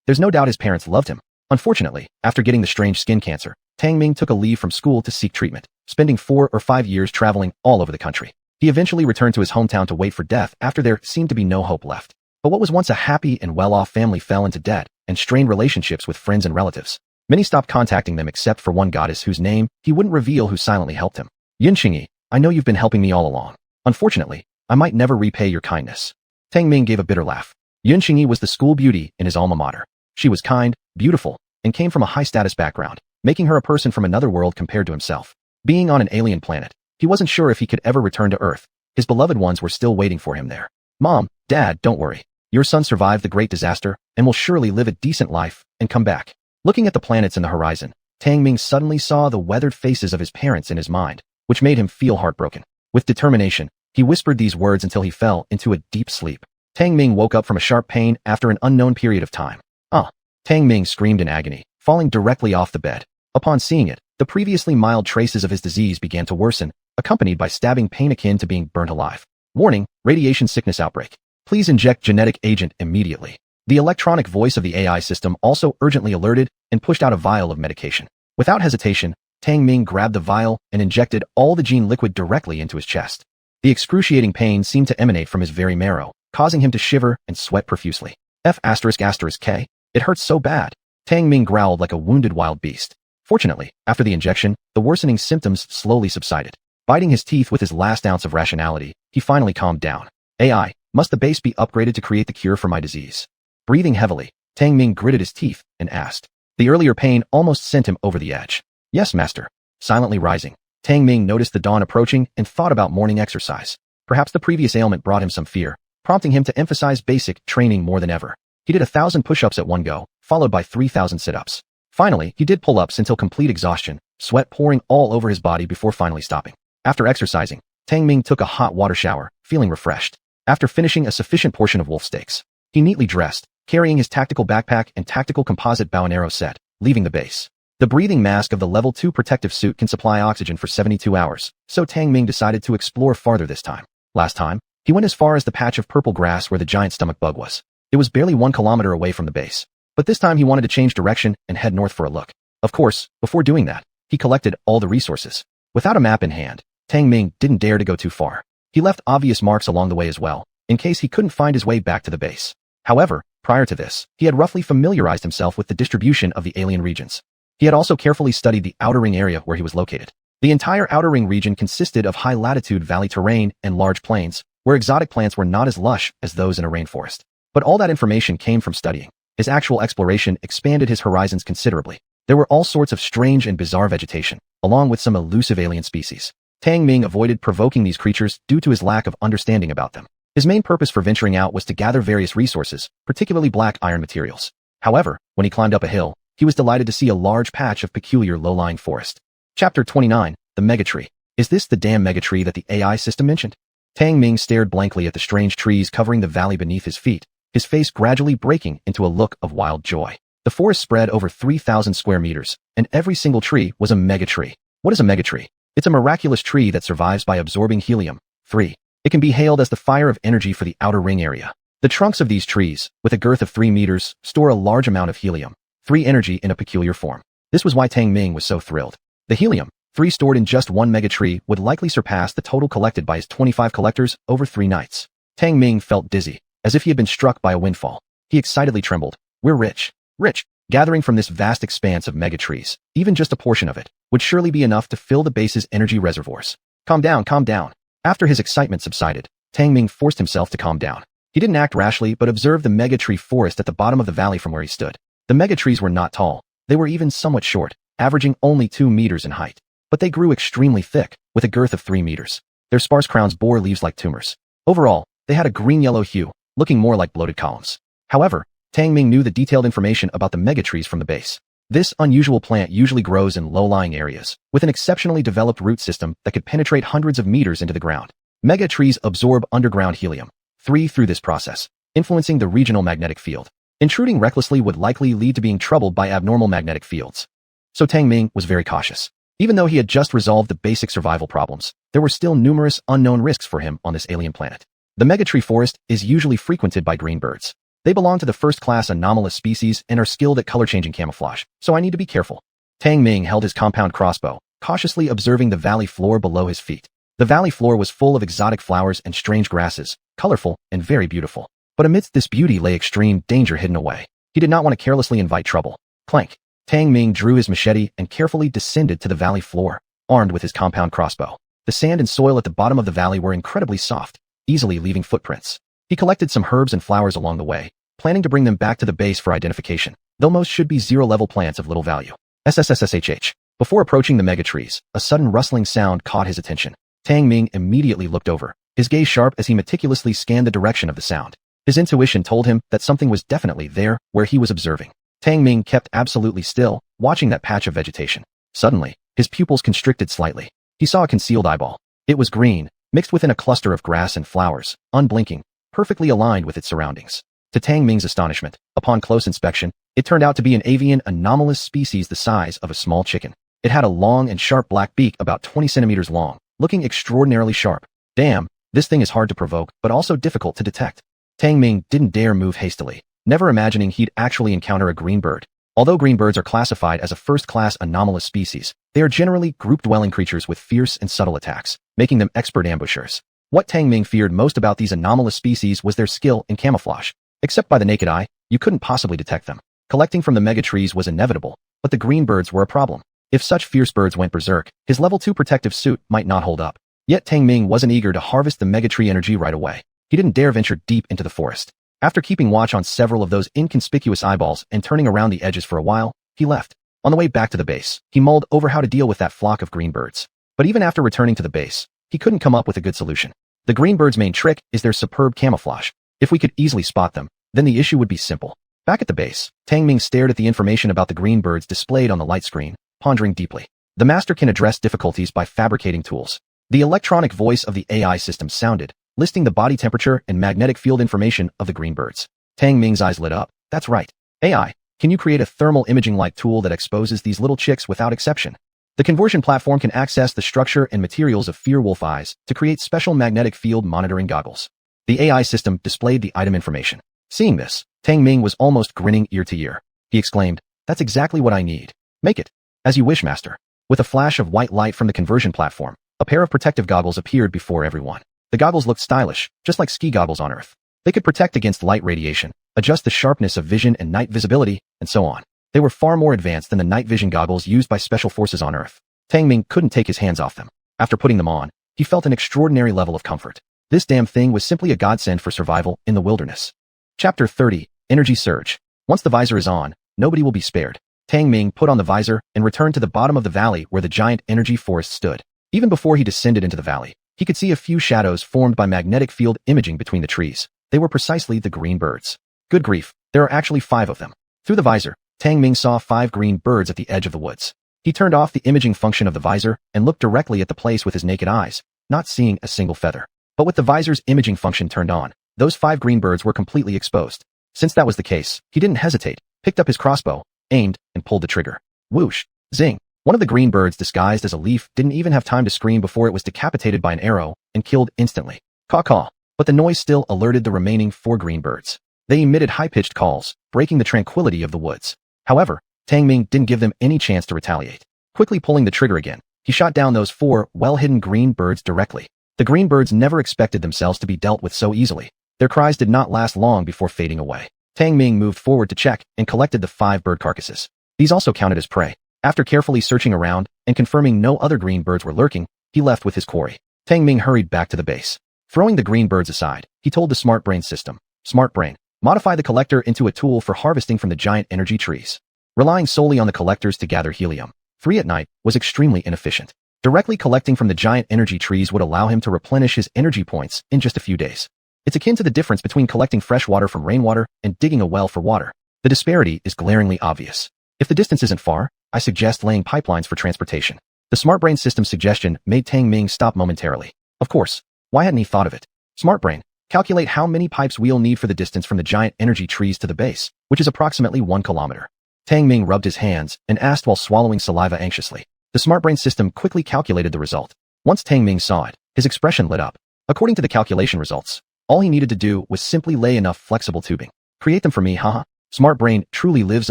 There's no doubt his parents loved him. Unfortunately, after getting the strange skin cancer, Tang Ming took a leave from school to seek treatment, spending 4 or 5 years traveling all over the country. He eventually returned to his hometown to wait for death after there seemed to be no hope left. But what was once a happy and well-off family fell into debt and strained relationships with friends and relatives. Many stopped contacting them except for one goddess whose name he wouldn't reveal who silently helped him. Yin Qingyi, I know you've been helping me all along. Unfortunately, I might never repay your kindness. Tang Ming gave a bitter laugh. Yin Qingyi was the school beauty in his alma mater. She was kind, beautiful, and came from a high-status background, making her a person from another world compared to himself. Being on an alien planet, he wasn't sure if he could ever return to Earth. His beloved ones were still waiting for him there. Mom, Dad, don't worry. Your son survived the great disaster and will surely live a decent life and come back. Looking at the planets in the horizon, Tang Ming suddenly saw the weathered faces of his parents in his mind, which made him feel heartbroken. With determination, he whispered these words until he fell into a deep sleep. Tang Ming woke up from a sharp pain after an unknown period of time. Ah! Tang Ming screamed in agony, falling directly off the bed. Upon seeing it, the previously mild traces of his disease began to worsen, accompanied by stabbing pain akin to being burnt alive. Warning, radiation sickness outbreak. Please inject genetic agent immediately. The electronic voice of the AI system also urgently alerted and pushed out a vial of medication. Without hesitation, Tang Ming grabbed the vial and injected all the gene liquid directly into his chest. The excruciating pain seemed to emanate from his very marrow, causing him to shiver and sweat profusely. F***K. It hurts so bad. Tang Ming growled like a wounded wild beast. Fortunately, after the injection, the worsening symptoms slowly subsided. Biting his teeth with his last ounce of rationality, he finally calmed down. AI, must the base be upgraded to create the cure for my disease? Breathing heavily, Tang Ming gritted his teeth and asked. The earlier pain almost sent him over the edge. Yes, master. Silently rising, Tang Ming noticed the dawn approaching and thought about morning exercise. Perhaps the previous ailment brought him some fear, prompting him to emphasize basic training more than ever. He did 1,000 push-ups at one go, followed by 3,000 sit-ups. Finally, he did pull-ups until complete exhaustion, sweat pouring all over his body before finally stopping. After exercising, Tang Ming took a hot water shower, feeling refreshed. After finishing a sufficient portion of wolf steaks, he neatly dressed, carrying his tactical backpack and tactical composite bow and arrow set, leaving the base. The breathing mask of the Level 2 protective suit can supply oxygen for 72 hours, so Tang Ming decided to explore farther this time. Last time, he went as far as the patch of purple grass where the giant stomach bug was. It was barely 1 kilometer away from the base. But this time he wanted to change direction and head north for a look. Of course, before doing that, he collected all the resources. Without a map in hand, Tang Ming didn't dare to go too far. He left obvious marks along the way as well, in case he couldn't find his way back to the base. However, prior to this, he had roughly familiarized himself with the distribution of the alien regions. He had also carefully studied the outer ring area where he was located. The entire outer ring region consisted of high-latitude valley terrain and large plains, where exotic plants were not as lush as those in a rainforest. But all that information came from studying. His actual exploration expanded his horizons considerably. There were all sorts of strange and bizarre vegetation, along with some elusive alien species. Tang Ming avoided provoking these creatures due to his lack of understanding about them. His main purpose for venturing out was to gather various resources, particularly black iron materials. However, when he climbed up a hill, he was delighted to see a large patch of peculiar low-lying forest. Chapter 29, The Megatree. Is this the damn megatree that the AI system mentioned? Tang Ming stared blankly at the strange trees covering the valley beneath his feet, his face gradually breaking into a look of wild joy. The forest spread over 3,000 square meters, and every single tree was a megatree. What is a megatree? It's a miraculous tree that survives by absorbing helium-3. It can be hailed as the fire of energy for the outer ring area. The trunks of these trees, with a girth of 3 meters, store a large amount of helium-3 energy in a peculiar form. This was why Tang Ming was so thrilled. The helium-3 stored in just one megatree would likely surpass the total collected by his 25 collectors over 3 nights. Tang Ming felt dizzy, as if he had been struck by a windfall. He excitedly trembled. We're rich. Rich. Gathering from this vast expanse of megatrees, even just a portion of it, would surely be enough to fill the base's energy reservoirs. Calm down, calm down. After his excitement subsided, Tang Ming forced himself to calm down. He didn't act rashly but observed the megatree forest at the bottom of the valley from where he stood. The megatrees were not tall. They were even somewhat short, averaging only 2 meters in height. But they grew extremely thick, with a girth of 3 meters. Their sparse crowns bore leaves like tumors. Overall, they had a green-yellow hue, looking more like bloated columns. However, Tang Ming knew the detailed information about the megatrees from the base. This unusual plant usually grows in low-lying areas, with an exceptionally developed root system that could penetrate hundreds of meters into the ground. Megatrees absorb underground helium-3 through this process, influencing the regional magnetic field. Intruding recklessly would likely lead to being troubled by abnormal magnetic fields. So Tang Ming was very cautious. Even though he had just resolved the basic survival problems, there were still numerous unknown risks for him on this alien planet. The megatree forest is usually frequented by green birds. They belong to the first-class anomalous species and are skilled at color-changing camouflage, so I need to be careful. Tang Ming held his compound crossbow, cautiously observing the valley floor below his feet. The valley floor was full of exotic flowers and strange grasses, colorful and very beautiful. But amidst this beauty lay extreme danger hidden away. He did not want to carelessly invite trouble. Clank. Tang Ming drew his machete and carefully descended to the valley floor, armed with his compound crossbow. The sand and soil at the bottom of the valley were incredibly soft, easily leaving footprints. He collected some herbs and flowers along the way, planning to bring them back to the base for identification, though most should be zero-level plants of little value. SSSSHH. Before approaching the megatrees, a sudden rustling sound caught his attention. Tang Ming immediately looked over, his gaze sharp as he meticulously scanned the direction of the sound. His intuition told him that something was definitely there where he was observing. Tang Ming kept absolutely still, watching that patch of vegetation. Suddenly, his pupils constricted slightly. He saw a concealed eyeball. It was green, mixed within a cluster of grass and flowers, unblinking, perfectly aligned with its surroundings. To Tang Ming's astonishment, upon close inspection, it turned out to be an avian anomalous species the size of a small chicken. It had a long and sharp black beak about 20 centimeters long, looking extraordinarily sharp. Damn, this thing is hard to provoke, but also difficult to detect. Tang Ming didn't dare move hastily, never imagining he'd actually encounter a green bird. Although green birds are classified as a first-class anomalous species, they are generally group-dwelling creatures with fierce and subtle attacks, making them expert ambushers. What Tang Ming feared most about these anomalous species was their skill in camouflage. Except by the naked eye, you couldn't possibly detect them. Collecting from the megatrees was inevitable, but the green birds were a problem. If such fierce birds went berserk, his level 2 protective suit might not hold up. Yet Tang Ming wasn't eager to harvest the megatree energy right away. He didn't dare venture deep into the forest. After keeping watch on several of those inconspicuous eyeballs and turning around the edges for a while, he left. On the way back to the base, he mulled over how to deal with that flock of green birds. But even after returning to the base, he couldn't come up with a good solution. The green birds' main trick is their superb camouflage. If we could easily spot them, then the issue would be simple. Back at the base, Tang Ming stared at the information about the green birds displayed on the light screen, pondering deeply. The master can address difficulties by fabricating tools. The electronic voice of the AI system sounded, listing the body temperature and magnetic field information of the green birds. Tang Ming's eyes lit up. That's right. AI, can you create a thermal imaging-like tool that exposes these little chicks without exception? The conversion platform can access the structure and materials of fear-wolf eyes to create special magnetic field monitoring goggles. The AI system displayed the item information. Seeing this, Tang Ming was almost grinning ear to ear. He exclaimed, "That's exactly what I need. Make it. As you wish, master." With a flash of white light from the conversion platform, a pair of protective goggles appeared before everyone. The goggles looked stylish, just like ski goggles on Earth. They could protect against light radiation, adjust the sharpness of vision and night visibility, and so on. They were far more advanced than the night vision goggles used by special forces on Earth. Tang Ming couldn't take his hands off them. After putting them on, he felt an extraordinary level of comfort. This damn thing was simply a godsend for survival in the wilderness. Chapter 30, Energy Surge. Once the visor is on, nobody will be spared. Tang Ming put on the visor and returned to the bottom of the valley where the giant energy forest stood. Even before he descended into the valley, he could see a few shadows formed by magnetic field imaging between the trees. They were precisely the green birds. Good grief, there are actually 5 of them. Through the visor, Tang Ming saw 5 green birds at the edge of the woods. He turned off the imaging function of the visor and looked directly at the place with his naked eyes, not seeing a single feather. But with the visor's imaging function turned on, those 5 green birds were completely exposed. Since that was the case, he didn't hesitate, picked up his crossbow, aimed, and pulled the trigger. Whoosh! Zing! One of the green birds disguised as a leaf didn't even have time to scream before it was decapitated by an arrow and killed instantly. Caw-caw! But the noise still alerted the remaining 4 green birds. They emitted high-pitched calls, breaking the tranquility of the woods. However, Tang Ming didn't give them any chance to retaliate. Quickly pulling the trigger again, he shot down those 4 well-hidden green birds directly. The green birds never expected themselves to be dealt with so easily. Their cries did not last long before fading away. Tang Ming moved forward to check and collected the 5 bird carcasses. These also counted as prey. After carefully searching around and confirming no other green birds were lurking, he left with his quarry. Tang Ming hurried back to the base. Throwing the green birds aside, he told the Smart Brain system, "Smart Brain, modify the collector into a tool for harvesting from the giant energy trees." Relying solely on the collectors to gather helium-3 at night was extremely inefficient. Directly collecting from the giant energy trees would allow him to replenish his energy points in just a few days. It's akin to the difference between collecting fresh water from rainwater and digging a well for water. The disparity is glaringly obvious. If the distance isn't far, I suggest laying pipelines for transportation. The Smart Brain system's suggestion made Tang Ming stop momentarily. Of course, why hadn't he thought of it? Smart Brain, calculate how many pipes we'll need for the distance from the giant energy trees to the base, which is approximately 1 kilometer. Tang Ming rubbed his hands and asked while swallowing saliva anxiously. The Smart Brain system quickly calculated the result. Once Tang Ming saw it, his expression lit up. According to the calculation results, all he needed to do was simply lay enough flexible tubing. Create them for me, haha. Smart Brain truly lives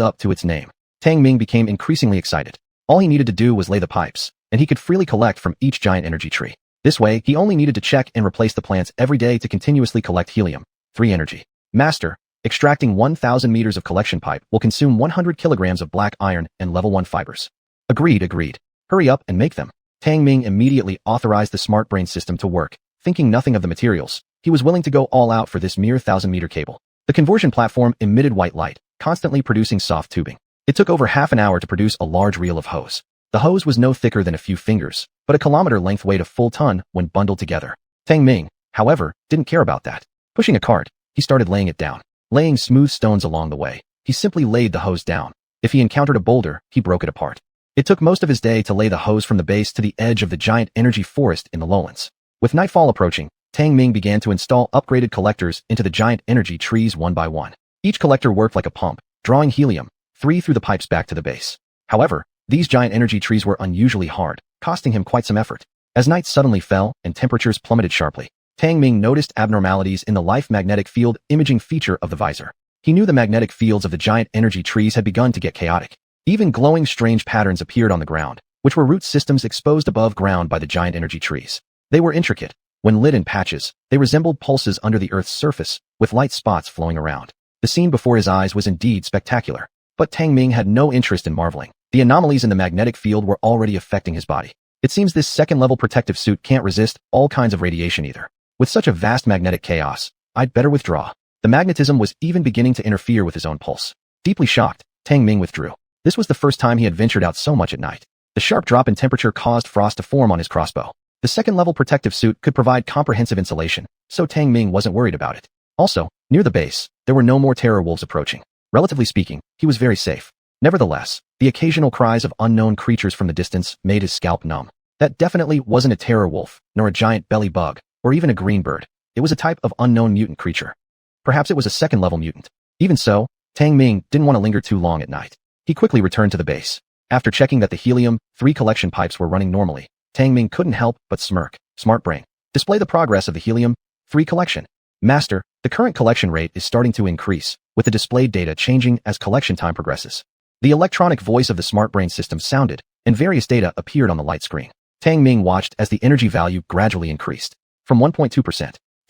up to its name. Tang Ming became increasingly excited. All he needed to do was lay the pipes, and he could freely collect from each giant energy tree. This way, he only needed to check and replace the plants every day to continuously collect helium-3 energy. Master, extracting 1,000 meters of collection pipe will consume 100 kilograms of black iron and level 1 fibers. Agreed. Hurry up and make them. Tang Ming immediately authorized the Smart Brain system to work, thinking nothing of the materials. He was willing to go all out for this mere 1,000-meter cable. The conversion platform emitted white light, constantly producing soft tubing. It took over half an hour to produce a large reel of hose. The hose was no thicker than a few fingers, but a kilometer length weighed a full ton when bundled together. Tang Ming, however, didn't care about that. Pushing a cart, he started laying it down. Laying smooth stones along the way, he simply laid the hose down. If he encountered a boulder, he broke it apart. It took most of his day to lay the hose from the base to the edge of the giant energy forest in the lowlands. With nightfall approaching, Tang Ming began to install upgraded collectors into the giant energy trees one by one. Each collector worked like a pump, drawing helium-3 through the pipes back to the base. However, these giant energy trees were unusually hard, costing him quite some effort. As night suddenly fell and temperatures plummeted sharply, Tang Ming noticed abnormalities in the life magnetic field imaging feature of the visor. He knew the magnetic fields of the giant energy trees had begun to get chaotic. Even glowing strange patterns appeared on the ground, which were root systems exposed above ground by the giant energy trees. They were intricate. When lit in patches, they resembled pulses under the Earth's surface, with light spots flowing around. The scene before his eyes was indeed spectacular. But Tang Ming had no interest in marveling. The anomalies in the magnetic field were already affecting his body. It seems this second-level protective suit can't resist all kinds of radiation either. With such a vast magnetic chaos, I'd better withdraw. The magnetism was even beginning to interfere with his own pulse. Deeply shocked, Tang Ming withdrew. This was the first time he had ventured out so much at night. The sharp drop in temperature caused frost to form on his crossbow. The second-level protective suit could provide comprehensive insulation, so Tang Ming wasn't worried about it. Also, near the base, there were no more terror wolves approaching. Relatively speaking, he was very safe. Nevertheless, the occasional cries of unknown creatures from the distance made his scalp numb. That definitely wasn't a terror wolf, nor a giant belly bug, or even a green bird. It was a type of unknown mutant creature. Perhaps it was a second-level mutant. Even so, Tang Ming didn't want to linger too long at night. He quickly returned to the base. After checking that the helium-3 collection pipes were running normally, Tang Ming couldn't help but smirk. Smart brain. Display the progress of the helium-3 collection. Master, the current collection rate is starting to increase, with the displayed data changing as collection time progresses. The electronic voice of the smart brain system sounded, and various data appeared on the light screen. Tang Ming watched as the energy value gradually increased. From 1.2%,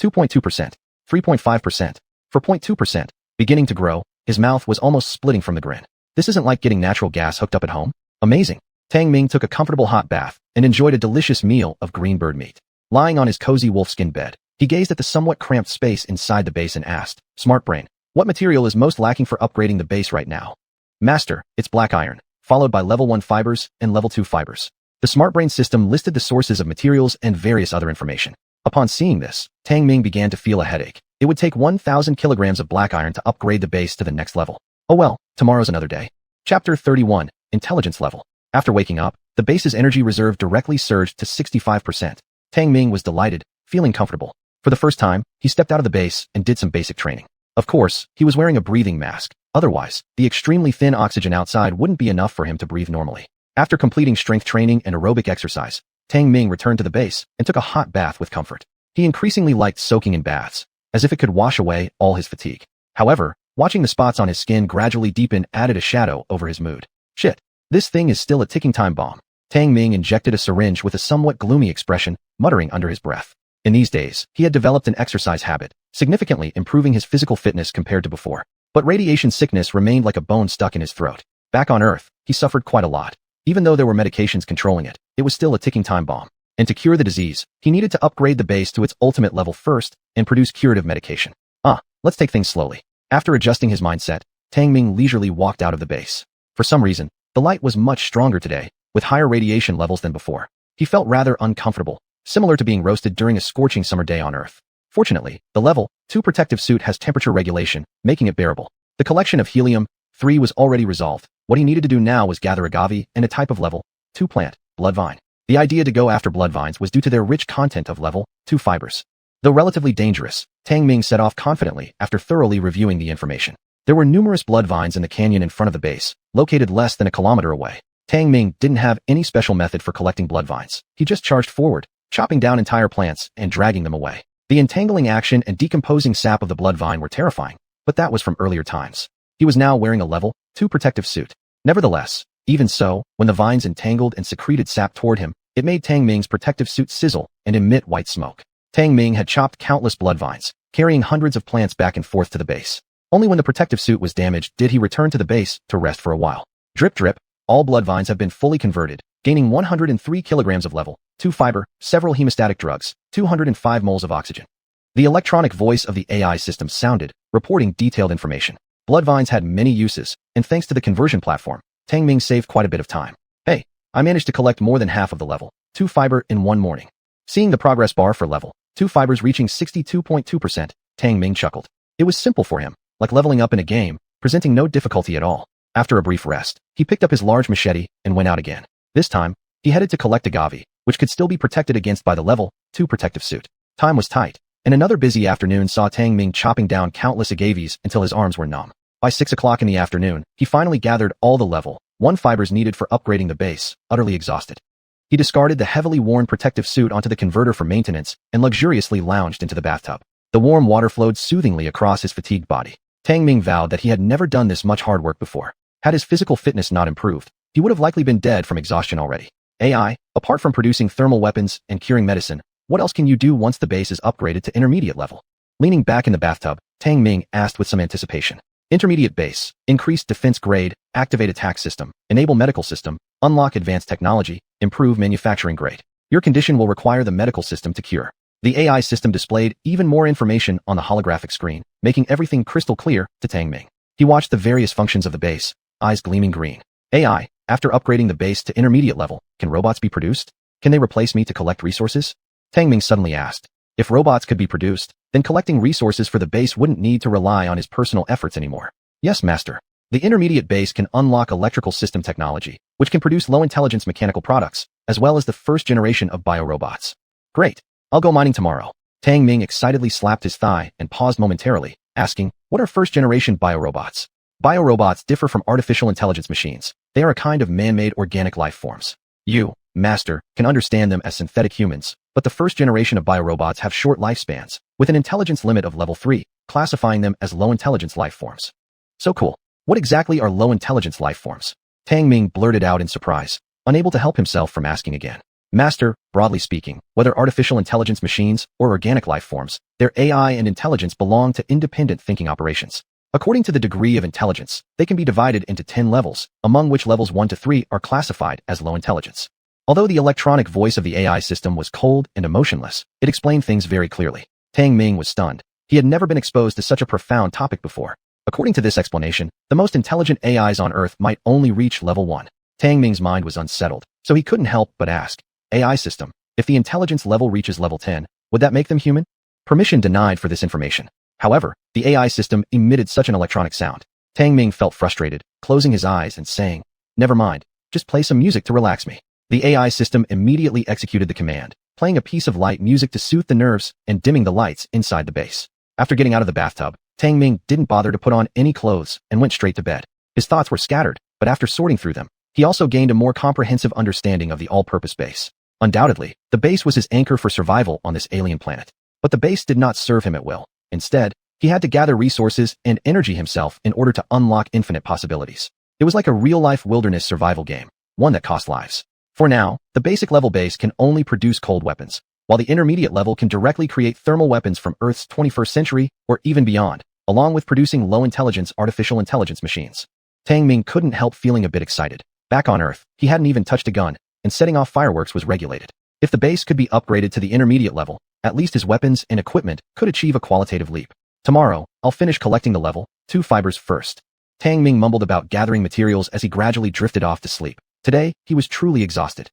2.2%, 3.5%, 4.2%, beginning to grow, his mouth was almost splitting from the grin. This isn't like getting natural gas hooked up at home. Amazing. Tang Ming took a comfortable hot bath and enjoyed a delicious meal of green bird meat. Lying on his cozy wolfskin bed, he gazed at the somewhat cramped space inside the base and asked, Smart Brain, what material is most lacking for upgrading the base right now? Master, it's black iron, followed by level 1 fibers and level 2 fibers. The smart brain system listed the sources of materials and various other information. Upon seeing this, Tang Ming began to feel a headache. It would take 1,000 kilograms of black iron to upgrade the base to the next level. Oh well, tomorrow's another day. Chapter 31, Intelligence Level. After waking up, the base's energy reserve directly surged to 65%. Tang Ming was delighted, feeling comfortable. For the first time, he stepped out of the base and did some basic training. Of course, he was wearing a breathing mask. Otherwise, the extremely thin oxygen outside wouldn't be enough for him to breathe normally. After completing strength training and aerobic exercise, Tang Ming returned to the base and took a hot bath with comfort. He increasingly liked soaking in baths, as if it could wash away all his fatigue. However, watching the spots on his skin gradually deepen added a shadow over his mood. Shit, this thing is still a ticking time bomb. Tang Ming injected a syringe with a somewhat gloomy expression, muttering under his breath. In these days, he had developed an exercise habit, significantly improving his physical fitness compared to before. But radiation sickness remained like a bone stuck in his throat. Back on Earth, he suffered quite a lot. Even though there were medications controlling it, it was still a ticking time bomb. And to cure the disease, he needed to upgrade the base to its ultimate level first and produce curative medication. Let's take things slowly. After adjusting his mindset, Tang Ming leisurely walked out of the base. For some reason, the light was much stronger today, with higher radiation levels than before. He felt rather uncomfortable, similar to being roasted during a scorching summer day on Earth. Fortunately, the level 2 protective suit has temperature regulation, making it bearable. The collection of helium-3 was already resolved. What he needed to do now was gather agave and a type of level 2 plant, blood vine. The idea to go after blood vines was due to their rich content of level 2 fibers. Though relatively dangerous, Tang Ming set off confidently after thoroughly reviewing the information. There were numerous blood vines in the canyon in front of the base, located less than a kilometer away. Tang Ming didn't have any special method for collecting blood vines. He just charged forward, chopping down entire plants and dragging them away. The entangling action and decomposing sap of the blood vine were terrifying, but that was from earlier times. He was now wearing a level 2 protective suit. Nevertheless, even so, when the vines entangled and secreted sap toward him, it made Tang Ming's protective suit sizzle and emit white smoke. Tang Ming had chopped countless blood vines, carrying hundreds of plants back and forth to the base. Only when the protective suit was damaged did he return to the base to rest for a while. Drip drip, all blood vines have been fully converted, gaining 103 kilograms of level 2 fiber, several hemostatic drugs, 205 moles of oxygen. The electronic voice of the AI system sounded, reporting detailed information. Blood vines had many uses, and thanks to the conversion platform, Tang Ming saved quite a bit of time. Hey, I managed to collect more than half of the level 2 fiber in one morning. Seeing the progress bar for level 2 fibers reaching 62.2%, Tang Ming chuckled. It was simple for him, like leveling up in a game, presenting no difficulty at all. After a brief rest, he picked up his large machete and went out again. This time, he headed to collect agave, which could still be protected against by the level 2 protective suit. Time was tight, and another busy afternoon saw Tang Ming chopping down countless agaves until his arms were numb. By 6 o'clock in the afternoon, he finally gathered all the level 1 fibers needed for upgrading the base, utterly exhausted. He discarded the heavily worn protective suit onto the converter for maintenance and luxuriously lounged into the bathtub. The warm water flowed soothingly across his fatigued body. Tang Ming vowed that he had never done this much hard work before. Had his physical fitness not improved, he would have likely been dead from exhaustion already. AI, apart from producing thermal weapons and curing medicine, what else can you do once the base is upgraded to intermediate level? Leaning back in the bathtub, Tang Ming asked with some anticipation. Intermediate base, increased defense grade, activate attack system, enable medical system, unlock advanced technology, improve manufacturing grade. Your condition will require the medical system to cure. The AI system displayed even more information on the holographic screen, making everything crystal clear to Tang Ming. He watched the various functions of the base, eyes gleaming green. AI, after upgrading the base to intermediate level, can robots be produced? Can they replace me to collect resources? Tang Ming suddenly asked. If robots could be produced, then collecting resources for the base wouldn't need to rely on his personal efforts anymore. Yes, master. The intermediate base can unlock electrical system technology, which can produce low-intelligence mechanical products, as well as the first generation of biorobots. Great. I'll go mining tomorrow. Tang Ming excitedly slapped his thigh and paused momentarily, asking, what are first-generation biorobots? Biorobots differ from artificial intelligence machines. They are a kind of man-made organic life forms. You, master, can understand them as synthetic humans, but the first generation of biorobots have short lifespans, with an intelligence limit of level 3, classifying them as low-intelligence life forms. So cool. What exactly are low-intelligence life forms? Tang Ming blurted out in surprise, unable to help himself from asking again. Master, broadly speaking, whether artificial intelligence machines or organic life forms, their AI and intelligence belong to independent thinking operations. According to the degree of intelligence, they can be divided into 10 levels, among which levels 1 to 3 are classified as low intelligence. Although the electronic voice of the AI system was cold and emotionless, it explained things very clearly. Tang Ming was stunned. He had never been exposed to such a profound topic before. According to this explanation, the most intelligent AIs on Earth might only reach level 1. Tang Ming's mind was unsettled, so he couldn't help but ask, AI system, if the intelligence level reaches level 10, would that make them human? Permission denied for this information. However, the AI system emitted such an electronic sound. Tang Ming felt frustrated, closing his eyes and saying, never mind, just play some music to relax me. The AI system immediately executed the command, playing a piece of light music to soothe the nerves and dimming the lights inside the base. After getting out of the bathtub, Tang Ming didn't bother to put on any clothes and went straight to bed. His thoughts were scattered, but after sorting through them, he also gained a more comprehensive understanding of the all-purpose base. Undoubtedly, the base was his anchor for survival on this alien planet. But the base did not serve him at will. Instead, he had to gather resources and energy himself in order to unlock infinite possibilities. It was like a real-life wilderness survival game, one that cost lives. For now, the basic level base can only produce cold weapons, while the intermediate level can directly create thermal weapons from Earth's 21st century or even beyond, along with producing low-intelligence artificial intelligence machines. Tang Ming couldn't help feeling a bit excited. Back on Earth, he hadn't even touched a gun, and setting off fireworks was regulated. If the base could be upgraded to the intermediate level, at least his weapons and equipment could achieve a qualitative leap. Tomorrow, I'll finish collecting the level 2 fibers first. Tang Ming mumbled about gathering materials as he gradually drifted off to sleep. Today, he was truly exhausted.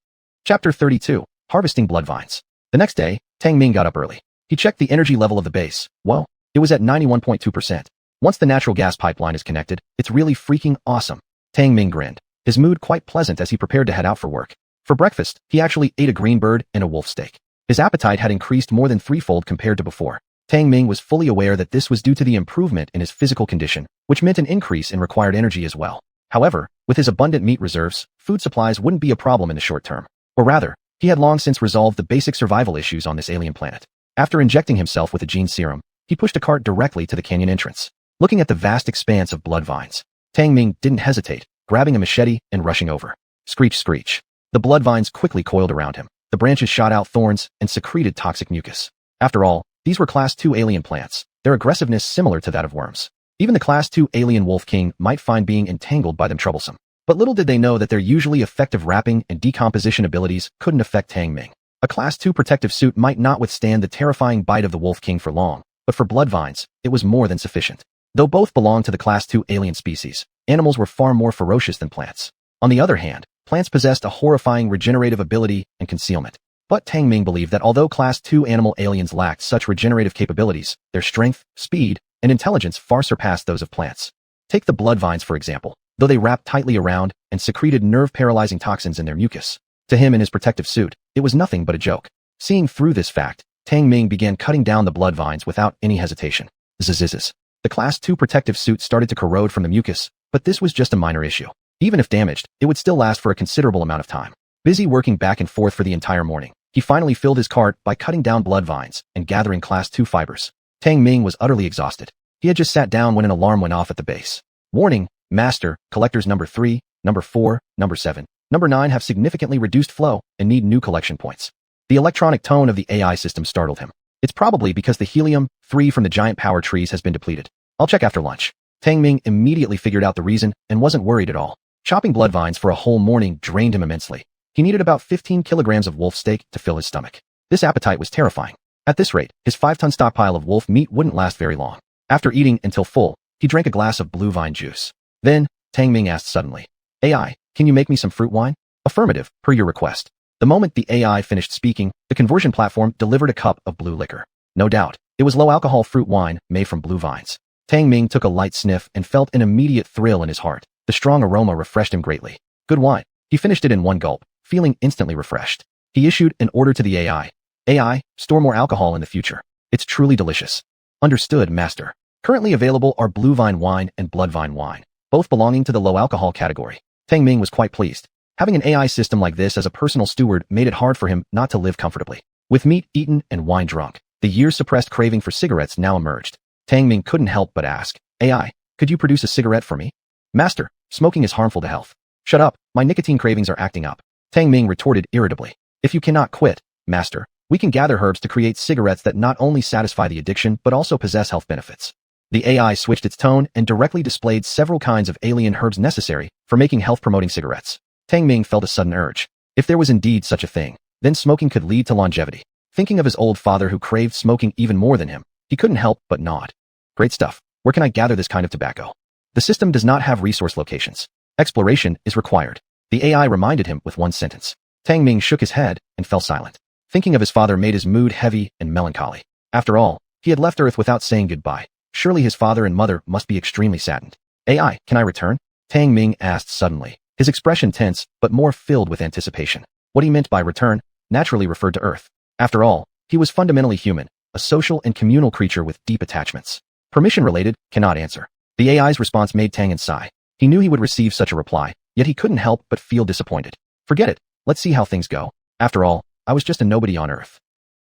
Chapter 32, Harvesting Blood Vines. The next day, Tang Ming got up early. He checked the energy level of the base. Well, it was at 91.2%. Once the natural gas pipeline is connected, it's really freaking awesome. Tang Ming grinned, his mood quite pleasant as he prepared to head out for work. For breakfast, he actually ate a green bird and a wolf steak. His appetite had increased more than threefold compared to before. Tang Ming was fully aware that this was due to the improvement in his physical condition, which meant an increase in required energy as well. However, with his abundant meat reserves, food supplies wouldn't be a problem in the short term. Or rather, he had long since resolved the basic survival issues on this alien planet. After injecting himself with a gene serum, he pushed a cart directly to the canyon entrance. Looking at the vast expanse of blood vines, Tang Ming didn't hesitate, grabbing a machete and rushing over. Screech, screech. The blood vines quickly coiled around him. The branches shot out thorns and secreted toxic mucus. After all, these were Class 2 alien plants, their aggressiveness similar to that of worms. Even the Class 2 alien Wolf King might find being entangled by them troublesome. But little did they know that their usually effective wrapping and decomposition abilities couldn't affect Tang Ming. A Class 2 protective suit might not withstand the terrifying bite of the Wolf King for long, but for blood vines, it was more than sufficient. Though both belonged to the Class 2 alien species, animals were far more ferocious than plants. On the other hand, plants possessed a horrifying regenerative ability and concealment. But Tang Ming believed that although Class 2 animal aliens lacked such regenerative capabilities, their strength, speed, and intelligence far surpassed those of plants. Take the blood vines for example. Though they wrapped tightly around and secreted nerve-paralyzing toxins in their mucus, to him in his protective suit, it was nothing but a joke. Seeing through this fact, Tang Ming began cutting down the blood vines without any hesitation. Zzz. The Class 2 protective suit started to corrode from the mucus, but this was just a minor issue. Even if damaged, it would still last for a considerable amount of time. Busy working back and forth for the entire morning, he finally filled his cart by cutting down blood vines and gathering Class 2 fibers. Tang Ming was utterly exhausted. He had just sat down when an alarm went off at the base. Warning, Master, collectors number 3, number 4, number 7, number 9 have significantly reduced flow and need new collection points. The electronic tone of the AI system startled him. It's probably because the helium-3 from the giant power trees has been depleted. I'll check after lunch. Tang Ming immediately figured out the reason and wasn't worried at all. Chopping blood vines for a whole morning drained him immensely. He needed about 15 kilograms of wolf steak to fill his stomach. This appetite was terrifying. At this rate, his 5-ton stockpile of wolf meat wouldn't last very long. After eating until full, he drank a glass of blue vine juice. Then, Tang Ming asked suddenly, "AI, can you make me some fruit wine?" "Affirmative, per your request." The moment the AI finished speaking, the conversion platform delivered a cup of blue liquor. No doubt, it was low-alcohol fruit wine made from blue vines. Tang Ming took a light sniff and felt an immediate thrill in his heart. The strong aroma refreshed him greatly. Good wine. He finished it in one gulp, feeling instantly refreshed. He issued an order to the AI. "AI, store more alcohol in the future. It's truly delicious." "Understood, master." Currently available are blue vine wine and blood vine wine, both belonging to the low-alcohol category. Tang Ming was quite pleased. Having an AI system like this as a personal steward made it hard for him not to live comfortably. With meat eaten and wine drunk, the years-suppressed craving for cigarettes now emerged. Tang Ming couldn't help but ask, "AI, could you produce a cigarette for me?" "Master, smoking is harmful to health." "Shut up, my nicotine cravings are acting up." Tang Ming retorted irritably. "If you cannot quit, master, we can gather herbs to create cigarettes that not only satisfy the addiction but also possess health benefits." The AI switched its tone and directly displayed several kinds of alien herbs necessary for making health-promoting cigarettes. Tang Ming felt a sudden urge. If there was indeed such a thing, then smoking could lead to longevity. Thinking of his old father who craved smoking even more than him, he couldn't help but nod. "Great stuff. Where can I gather this kind of tobacco?" "The system does not have resource locations. Exploration is required." The AI reminded him with one sentence. Tang Ming shook his head and fell silent. Thinking of his father made his mood heavy and melancholy. After all, he had left Earth without saying goodbye. Surely his father and mother must be extremely saddened. "AI, can I return?" Tang Ming asked suddenly, his expression tense but more filled with anticipation. What he meant by return naturally referred to Earth. After all, he was fundamentally human, a social and communal creature with deep attachments. Permission-related, cannot answer. The AI's response made Tang sigh. He knew he would receive such a reply, yet he couldn't help but feel disappointed. "Forget it. Let's see how things go. After all, I was just a nobody on Earth."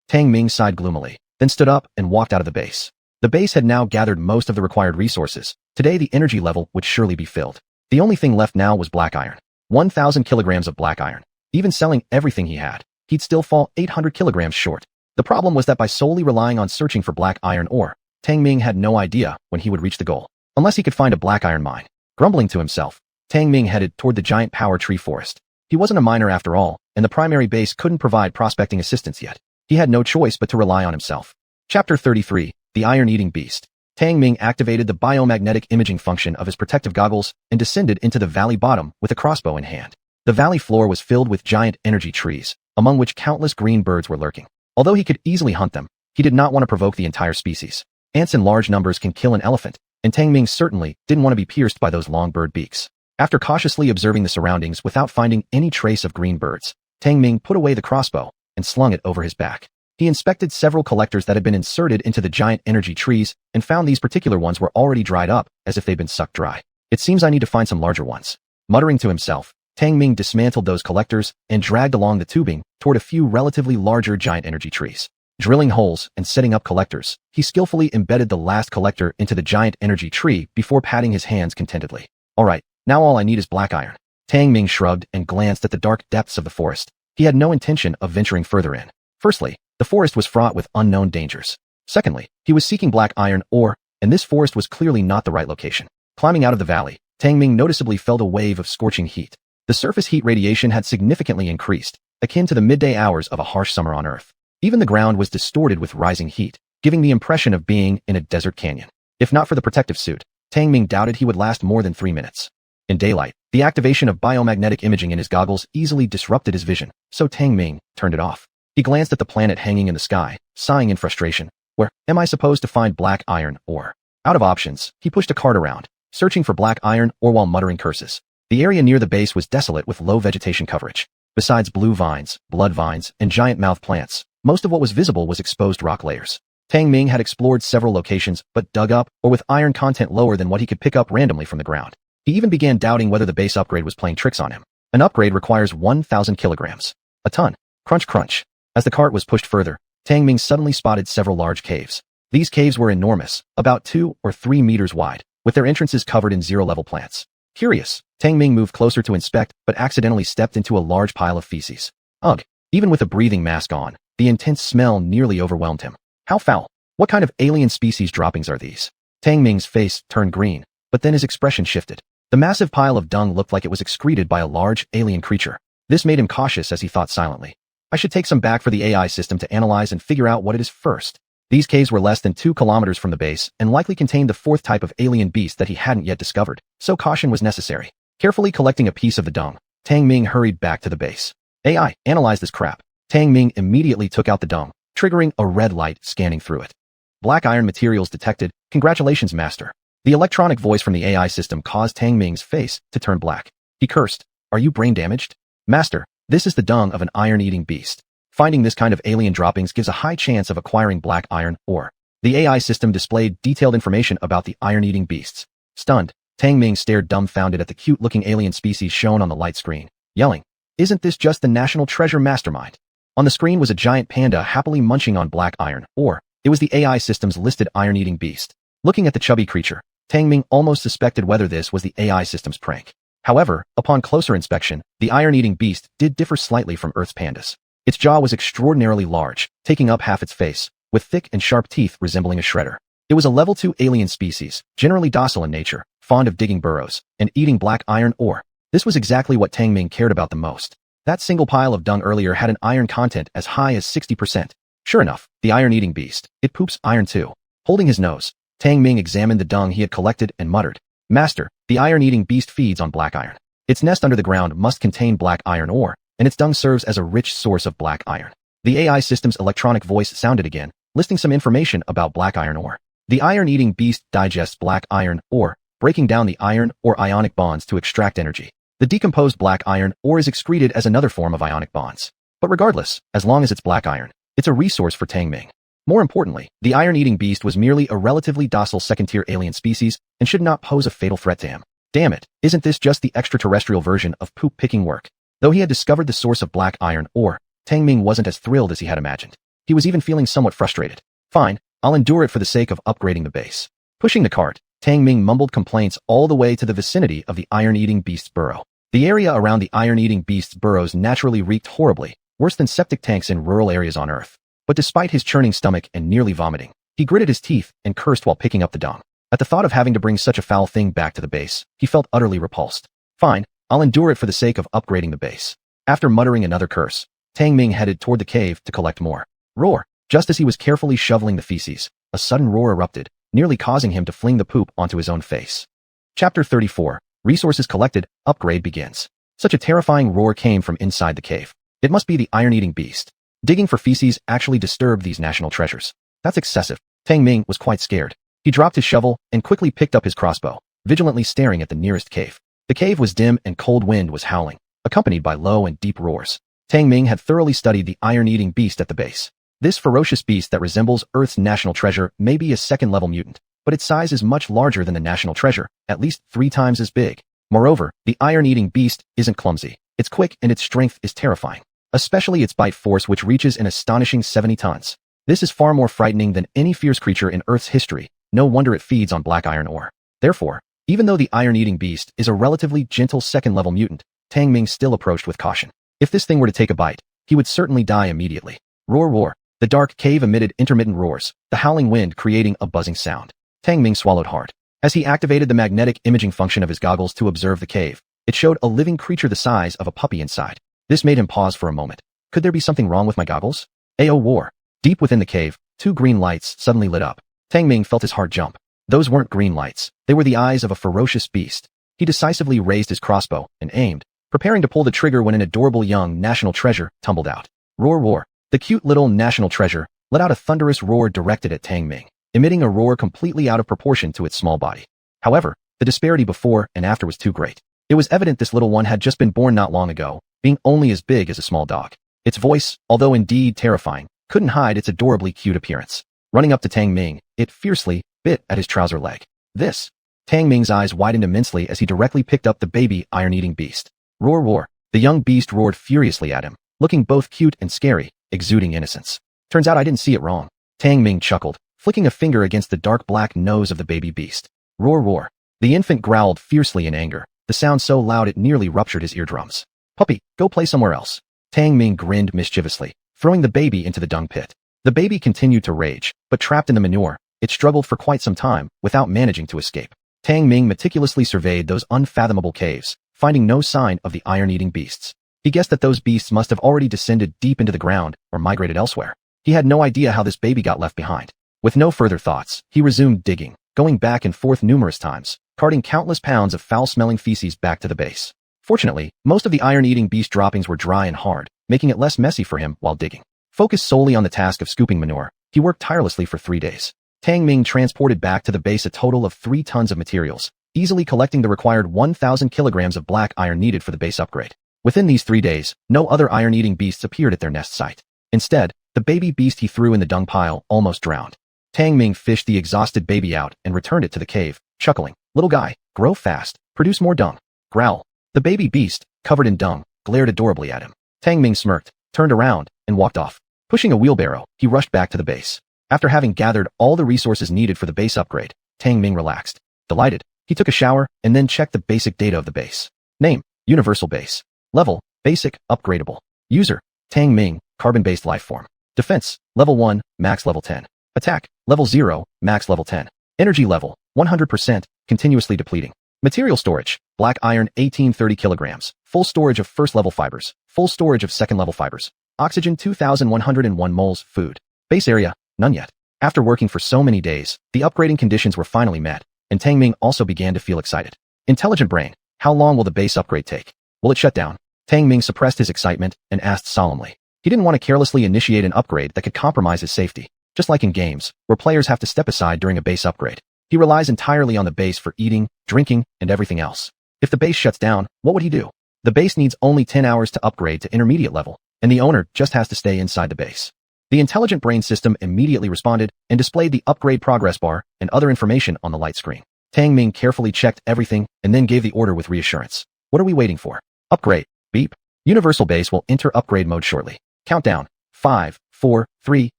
Tang Ming sighed gloomily, then stood up and walked out of the base. The base had now gathered most of the required resources. Today the energy level would surely be filled. The only thing left now was black iron. 1,000 kilograms of black iron. Even selling everything he had, he'd still fall 800 kilograms short. The problem was that by solely relying on searching for black iron ore, Tang Ming had no idea when he would reach the goal. Unless he could find a black iron mine. Grumbling to himself, Tang Ming headed toward the giant power tree forest. He wasn't a miner after all, and the primary base couldn't provide prospecting assistance yet. He had no choice but to rely on himself. Chapter 33, The Iron-Eating Beast. Tang Ming activated the biomagnetic imaging function of his protective goggles and descended into the valley bottom with a crossbow in hand. The valley floor was filled with giant energy trees, among which countless green birds were lurking. Although he could easily hunt them, he did not want to provoke the entire species. Ants in large numbers can kill an elephant, and Tang Ming certainly didn't want to be pierced by those long bird beaks. After cautiously observing the surroundings without finding any trace of green birds, Tang Ming put away the crossbow and slung it over his back. He inspected several collectors that had been inserted into the giant energy trees and found these particular ones were already dried up as if they'd been sucked dry. "It seems I need to find some larger ones." Muttering to himself, Tang Ming dismantled those collectors and dragged along the tubing toward a few relatively larger giant energy trees. Drilling holes and setting up collectors, he skillfully embedded the last collector into the giant energy tree before patting his hands contentedly. "All right, now all I need is black iron." Tang Ming shrugged and glanced at the dark depths of the forest. He had no intention of venturing further in. Firstly, the forest was fraught with unknown dangers. Secondly, he was seeking black iron ore, and this forest was clearly not the right location. Climbing out of the valley, Tang Ming noticeably felt a wave of scorching heat. The surface heat radiation had significantly increased, akin to the midday hours of a harsh summer on Earth. Even the ground was distorted with rising heat, giving the impression of being in a desert canyon. If not for the protective suit, Tang Ming doubted he would last more than 3 minutes. In daylight, the activation of biomagnetic imaging in his goggles easily disrupted his vision, so Tang Ming turned it off. He glanced at the planet hanging in the sky, sighing in frustration. Where am I supposed to find black iron ore? Out of options, he pushed a cart around, searching for black iron ore while muttering curses. The area near the base was desolate with low vegetation coverage. Besides blue vines, blood vines, and giant mouth plants, most of what was visible was exposed rock layers. Tang Ming had explored several locations, but dug up or with iron content lower than what he could pick up randomly from the ground. He even began doubting whether the base upgrade was playing tricks on him. An upgrade requires 1,000 kilograms. A ton. Crunch crunch. As the cart was pushed further, Tang Ming suddenly spotted several large caves. These caves were enormous, about 2 or 3 meters wide, with their entrances covered in zero-level plants. Curious, Tang Ming moved closer to inspect, but accidentally stepped into a large pile of feces. Ugh! Even with a breathing mask on, the intense smell nearly overwhelmed him. How foul! What kind of alien species droppings are these? Tang Ming's face turned green. but then his expression shifted. The massive pile of dung looked like it was excreted by a large, alien creature. This made him cautious as he thought silently. I should take some back for the AI system to analyze and figure out what it is first. These caves were less than 2 kilometers from the base and likely contained the 4th type of alien beast that he hadn't yet discovered, so caution was necessary. Carefully collecting a piece of the dung, Tang Ming hurried back to the base. AI, analyze this crap. Tang Ming immediately took out the dung, triggering a red light scanning through it. Black iron materials detected. Congratulations, Master. The electronic voice from the AI system caused Tang Ming's face to turn black. He cursed. Are you brain damaged? Master, this is the dung of an iron-eating beast. Finding this kind of alien droppings gives a high chance of acquiring black iron ore. The AI system displayed detailed information about the iron-eating beasts. Stunned, Tang Ming stared dumbfounded at the cute-looking alien species shown on the light screen, yelling, "Isn't this just the national treasure mastermind?" On the screen was a giant panda happily munching on black iron ore. It was the AI system's listed iron-eating beast. Looking at the chubby creature, Tang Ming almost suspected whether this was the AI system's prank. However, upon closer inspection, the iron-eating beast did differ slightly from Earth's pandas. Its jaw was extraordinarily large, taking up half its face, with thick and sharp teeth resembling a shredder. It was a level 2 alien species, generally docile in nature, fond of digging burrows, and eating black iron ore. This was exactly what Tang Ming cared about the most. That single pile of dung earlier had an iron content as high as 60%. Sure enough, the iron-eating beast, it poops iron too. Holding his nose, Tang Ming examined the dung he had collected and muttered, "Master, the iron-eating beast feeds on black iron. Its nest under the ground must contain black iron ore, and its dung serves as a rich source of black iron." The AI system's electronic voice sounded again, listing some information about black iron ore. The iron-eating beast digests black iron ore, breaking down the iron or ionic bonds to extract energy. The decomposed black iron ore is excreted as another form of ionic bonds. But regardless, as long as it's black iron, it's a resource for Tang Ming. More importantly, the iron-eating beast was merely a relatively docile second-tier alien species and should not pose a fatal threat to him. Damn it, isn't this just the extraterrestrial version of poop-picking work? Though he had discovered the source of black iron ore, Tang Ming wasn't as thrilled as he had imagined. He was even feeling somewhat frustrated. Fine, I'll endure it for the sake of upgrading the base. Pushing the cart, Tang Ming mumbled complaints all the way to the vicinity of the iron-eating beast's burrow. The area around the iron-eating beast's burrows naturally reeked horribly, worse than septic tanks in rural areas on Earth. But despite his churning stomach and nearly vomiting, he gritted his teeth and cursed while picking up the dung. At the thought of having to bring such a foul thing back to the base, he felt utterly repulsed. Fine, I'll endure it for the sake of upgrading the base. After muttering another curse, Tang Ming headed toward the cave to collect more. Roar! Just as he was carefully shoveling the feces, a sudden roar erupted, nearly causing him to fling the poop onto his own face. Chapter 34. Resources collected, upgrade begins. Such a terrifying roar came from inside the cave. It must be the iron-eating beast. Digging for feces actually disturbed these national treasures. That's excessive. Tang Ming was quite scared. He dropped his shovel and quickly picked up his crossbow, vigilantly staring at the nearest cave. The cave was dim and cold wind was howling, accompanied by low and deep roars. Tang Ming had thoroughly studied the iron-eating beast at the base. This ferocious beast that resembles Earth's national treasure may be a second-level mutant, but its size is much larger than the national treasure, at least 3 times as big. Moreover, the iron-eating beast isn't clumsy. It's quick and its strength is terrifying, especially its bite force, which reaches an astonishing 70 tons. This is far more frightening than any fierce creature in Earth's history. No wonder it feeds on black iron ore. Therefore, even though the iron-eating beast is a relatively gentle second-level mutant, Tang Ming still approached with caution. If this thing were to take a bite, he would certainly die immediately. Roar, roar. The dark cave emitted intermittent roars, the howling wind creating a buzzing sound. Tang Ming swallowed hard. As he activated the magnetic imaging function of his goggles to observe the cave, it showed a living creature the size of a puppy inside. This made him pause for a moment. Could there be something wrong with my goggles? Ayo war. Deep within the cave, 2 green lights suddenly lit up. Tang Ming felt his heart jump. Those weren't green lights. They were the eyes of a ferocious beast. He decisively raised his crossbow and aimed, preparing to pull the trigger when an adorable young national treasure tumbled out. Roar, roar. The cute little national treasure let out a thunderous roar directed at Tang Ming, emitting a roar completely out of proportion to its small body. However, the disparity before and after was too great. It was evident this little one had just been born not long ago, being only as big as a small dog. Its voice, although indeed terrifying, couldn't hide its adorably cute appearance. Running up to Tang Ming, it fiercely bit at his trouser leg. This. Tang Ming's eyes widened immensely as he directly picked up the baby iron-eating beast. Roar, roar. The young beast roared furiously at him, looking both cute and scary, exuding innocence. Turns out I didn't see it wrong. Tang Ming chuckled, flicking a finger against the dark black nose of the baby beast. Roar, roar. The infant growled fiercely in anger, the sound so loud it nearly ruptured his eardrums. Puppy, go play somewhere else. Tang Ming grinned mischievously, throwing the baby into the dung pit. The baby continued to rage, but trapped in the manure, it struggled for quite some time without managing to escape. Tang Ming meticulously surveyed those unfathomable caves, finding no sign of the iron-eating beasts. He guessed that those beasts must have already descended deep into the ground or migrated elsewhere. He had no idea how this baby got left behind. With no further thoughts, he resumed digging, going back and forth numerous times, carting countless pounds of foul-smelling feces back to the base. Fortunately, most of the iron-eating beast droppings were dry and hard, making it less messy for him while digging. Focused solely on the task of scooping manure, he worked tirelessly for 3 days. Tang Ming transported back to the base a total of 3 tons of materials, easily collecting the required 1,000 kilograms of black iron needed for the base upgrade. Within these 3 days, no other iron-eating beasts appeared at their nest site. Instead, the baby beast he threw in the dung pile almost drowned. Tang Ming fished the exhausted baby out and returned it to the cave, chuckling, "Little guy, grow fast, produce more dung." Growl. The baby beast, covered in dung, glared adorably at him. Tang Ming smirked, turned around, and walked off. Pushing a wheelbarrow, he rushed back to the base. After having gathered all the resources needed for the base upgrade, Tang Ming relaxed. Delighted, he took a shower and then checked the basic data of the base. Name, Universal Base. Level, Basic, Upgradable. User, Tang Ming, Carbon-based life form. Defense, Level 1, Max Level 10. Attack, Level 0, Max Level 10. Energy level, 100%, continuously depleting. Material storage, black iron 1830 kilograms, full storage of first-level fibers, full storage of second-level fibers. Oxygen 2101 moles, food. Base area, none yet. After working for so many days, the upgrading conditions were finally met, and Tang Ming also began to feel excited. Intelligent brain, how long will the base upgrade take? Will it shut down? Tang Ming suppressed his excitement and asked solemnly. He didn't want to carelessly initiate an upgrade that could compromise his safety. Just like in games, where players have to step aside during a base upgrade. He relies entirely on the base for eating, drinking, and everything else. If the base shuts down, what would he do? The base needs only 10 hours to upgrade to intermediate level, and the owner just has to stay inside the base. The intelligent brain system immediately responded and displayed the upgrade progress bar and other information on the light screen. Tang Ming carefully checked everything and then gave the order with reassurance. What are we waiting for? Upgrade. Beep. Universal Base will enter upgrade mode shortly. Countdown. 5, 4, 3,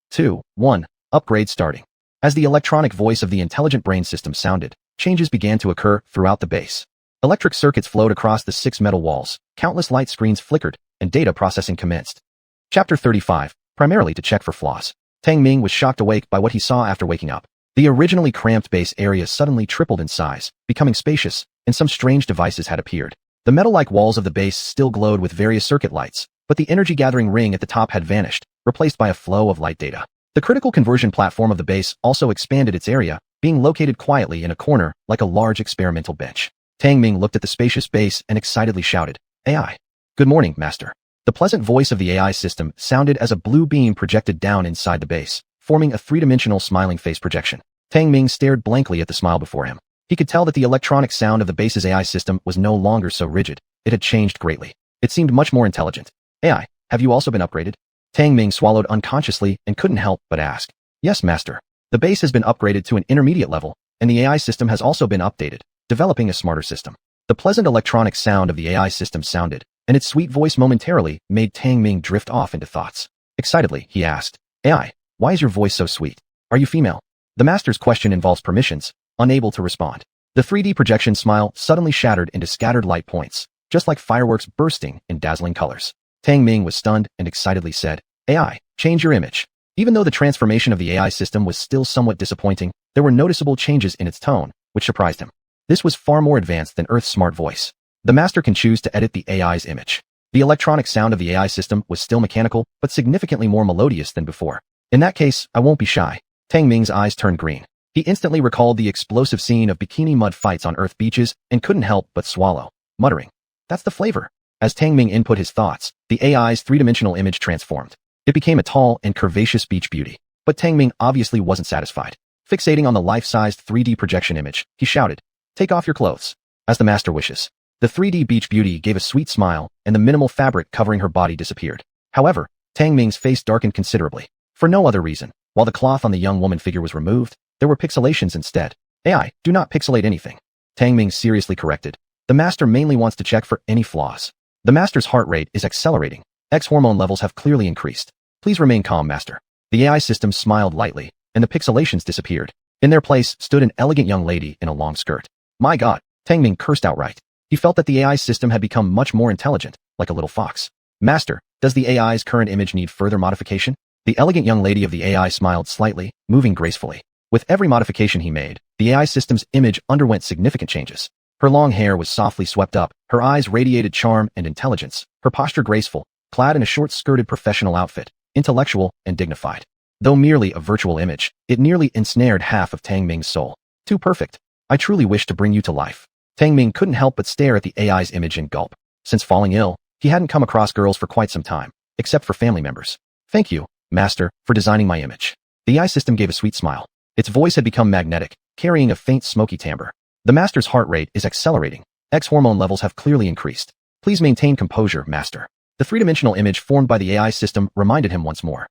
2, 1. Upgrade starting. As the electronic voice of the intelligent brain system sounded, changes began to occur throughout the base. Electric circuits flowed across the 6 metal walls, countless light screens flickered, and data processing commenced. Chapter 35, primarily to check for flaws. Tang Ming was shocked awake by what he saw after waking up. The originally cramped base area suddenly tripled in size, becoming spacious, and some strange devices had appeared. The metal-like walls of the base still glowed with various circuit lights, but the energy-gathering ring at the top had vanished, replaced by a flow of light data. The critical conversion platform of the base also expanded its area, being located quietly in a corner like a large experimental bench. Tang Ming looked at the spacious base and excitedly shouted, "AI. Good morning, Master." The pleasant voice of the AI system sounded as a blue beam projected down inside the base, forming a three-dimensional smiling face projection. Tang Ming stared blankly at the smile before him. He could tell that the electronic sound of the base's AI system was no longer so rigid. It had changed greatly. It seemed much more intelligent. "AI, have you also been upgraded?" Tang Ming swallowed unconsciously and couldn't help but ask. "Yes, Master. The base has been upgraded to an intermediate level, and the AI system has also been updated, developing a smarter system." The pleasant electronic sound of the AI system sounded, and its sweet voice momentarily made Tang Ming drift off into thoughts. Excitedly, he asked, "AI, why is your voice so sweet? Are you female?" The Master's question involves permissions, unable to respond. The 3D projection smile suddenly shattered into scattered light points, just like fireworks bursting in dazzling colors. Tang Ming was stunned and excitedly said, "AI, change your image." Even though the transformation of the AI system was still somewhat disappointing, there were noticeable changes in its tone, which surprised him. This was far more advanced than Earth's smart voice. The Master can choose to edit the AI's image. The electronic sound of the AI system was still mechanical, but significantly more melodious than before. "In that case, I won't be shy." Tang Ming's eyes turned green. He instantly recalled the explosive scene of bikini mud fights on Earth beaches and couldn't help but swallow, muttering, "That's the flavor." As Tang Ming input his thoughts, the AI's three-dimensional image transformed. It became a tall and curvaceous beach beauty. But Tang Ming obviously wasn't satisfied. Fixating on the life-sized 3D projection image, he shouted, "Take off your clothes." "As the Master wishes." The 3D beach beauty gave a sweet smile, and the minimal fabric covering her body disappeared. However, Tang Ming's face darkened considerably. For no other reason, while the cloth on the young woman figure was removed, there were pixelations instead. "AI, do not pixelate anything." Tang Ming seriously corrected. The Master mainly wants to check for any flaws. The Master's heart rate is accelerating. X hormone levels have clearly increased. "Please remain calm, Master." The AI system smiled lightly, and the pixelations disappeared. In their place stood an elegant young lady in a long skirt. "My God," Tang Ming cursed outright. He felt that the AI system had become much more intelligent, like a little fox. "Master, does the AI's current image need further modification?" The elegant young lady of the AI smiled slightly, moving gracefully. With every modification he made, the AI system's image underwent significant changes. Her long hair was softly swept up, her eyes radiated charm and intelligence, her posture graceful, clad in a short-skirted professional outfit, intellectual and dignified. Though merely a virtual image, it nearly ensnared half of Tang Ming's soul. Too perfect. I truly wish to bring you to life. Tang Ming couldn't help but stare at the AI's image and gulp. Since falling ill, he hadn't come across girls for quite some time, except for family members. Thank you, Master, for designing my image. The AI system gave a sweet smile. Its voice had become magnetic, carrying a faint smoky timbre. The Master's heart rate is accelerating. X hormone levels have clearly increased. Please maintain composure, Master. The three-dimensional image formed by the AI system reminded him once more.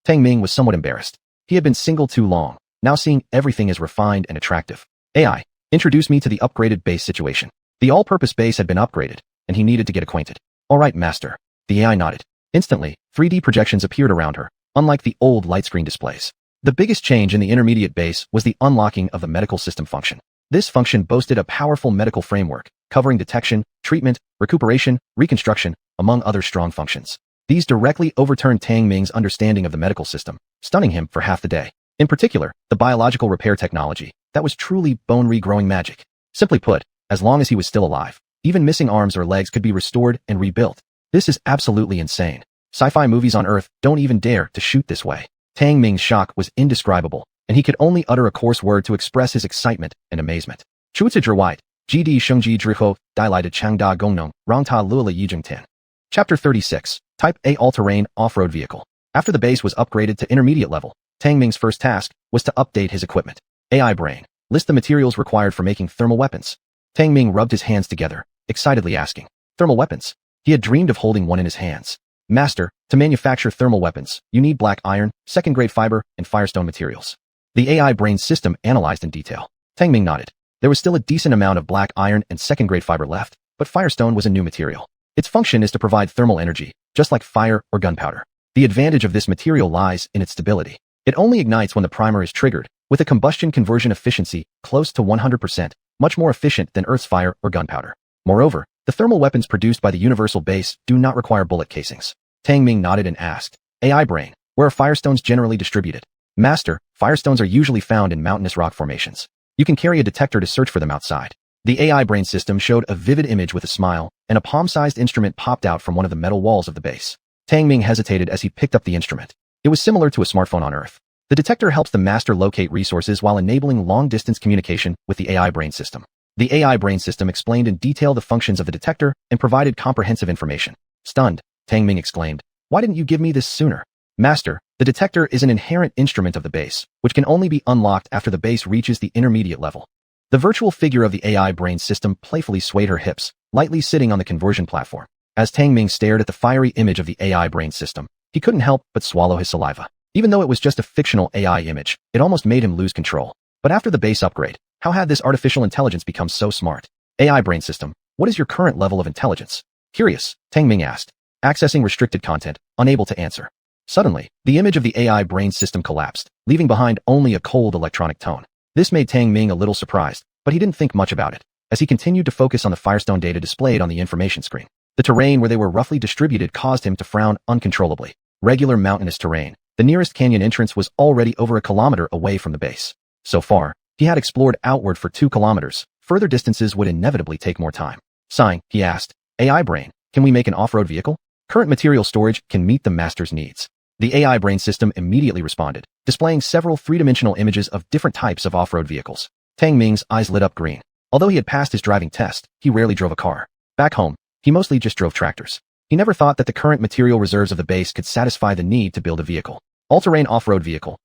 Tang Ming was somewhat embarrassed. He had been single too long, now seeing everything as refined and attractive. AI, introduce me to the upgraded base situation. The all-purpose base had been upgraded, and he needed to get acquainted. All right, Master. The AI nodded. Instantly, 3D projections appeared around her, unlike the old light screen displays. The biggest change in the intermediate base was the unlocking of the medical system function. This function boasted a powerful medical framework, covering detection, treatment, recuperation, reconstruction, among other strong functions. These directly overturned Tang Ming's understanding of the medical system, stunning him for half the day. In particular, the biological repair technology, that was truly bone regrowing magic. Simply put, as long as he was still alive, even missing arms or legs could be restored and rebuilt. This is absolutely insane. Sci-fi movies on Earth don't even dare to shoot this way. Tang Ming's shock was indescribable, and he could only utter a coarse word to express his excitement and amazement. Chuzi White, GD Shengji Zhiho, Dilated Changda Gongnong, Rangta Lula Yijing Tian. Chapter 36, Type A All-Terrain Off-Road Vehicle. After the base was upgraded to intermediate level, Tang Ming's first task was to update his equipment. AI brain, list the materials required for making thermal weapons. Tang Ming rubbed his hands together, excitedly asking, thermal weapons? He had dreamed of holding one in his hands. Master, to manufacture thermal weapons, you need black iron, second-grade fiber, and firestone materials. The AI brain system analyzed in detail. Tang Ming nodded. There was still a decent amount of black iron and second-grade fiber left, but firestone was a new material. Its function is to provide thermal energy, just like fire or gunpowder. The advantage of this material lies in its stability. It only ignites when the primer is triggered, with a combustion conversion efficiency close to 100%, much more efficient than Earth's fire or gunpowder. Moreover, the thermal weapons produced by the universal base do not require bullet casings. Tang Ming nodded and asked, AI brain, where are firestones generally distributed? Master, firestones are usually found in mountainous rock formations. You can carry a detector to search for them outside. The AI brain system showed a vivid image with a smile, and a palm-sized instrument popped out from one of the metal walls of the base. Tang Ming hesitated as he picked up the instrument. It was similar to a smartphone on Earth. The detector helps the Master locate resources while enabling long-distance communication with the AI brain system. The AI brain system explained in detail the functions of the detector and provided comprehensive information. Stunned, Tang Ming exclaimed, "Why didn't you give me this sooner?" Master, the detector is an inherent instrument of the base, which can only be unlocked after the base reaches the intermediate level. The virtual figure of the AI brain system playfully swayed her hips, lightly sitting on the conversion platform. As Tang Ming stared at the fiery image of the AI brain system, he couldn't help but swallow his saliva. Even though it was just a fictional AI image, it almost made him lose control. But after the base upgrade, how had this artificial intelligence become so smart? AI brain system, what is your current level of intelligence? Curious, Tang Ming asked, accessing restricted content, unable to answer. Suddenly, the image of the AI brain system collapsed, leaving behind only a cold electronic tone. This made Tang Ming a little surprised, but he didn't think much about it, as he continued to focus on the firestone data displayed on the information screen. The terrain where they were roughly distributed caused him to frown uncontrollably. Regular mountainous terrain. The nearest canyon entrance was already over a kilometer away from the base. So far, he had explored outward for 2 kilometers. Further distances would inevitably take more time. Sighing, he asked, AI brain, can we make an off-road vehicle? Current material storage can meet the Master's needs. The AI brain system immediately responded, displaying several three-dimensional images of different types of off-road vehicles. Tang Ming's eyes lit up green. Although he had passed his driving test, he rarely drove a car. Back home, he mostly just drove tractors. He never thought that the current material reserves of the base could satisfy the need to build a vehicle. All-terrain off-road vehicle.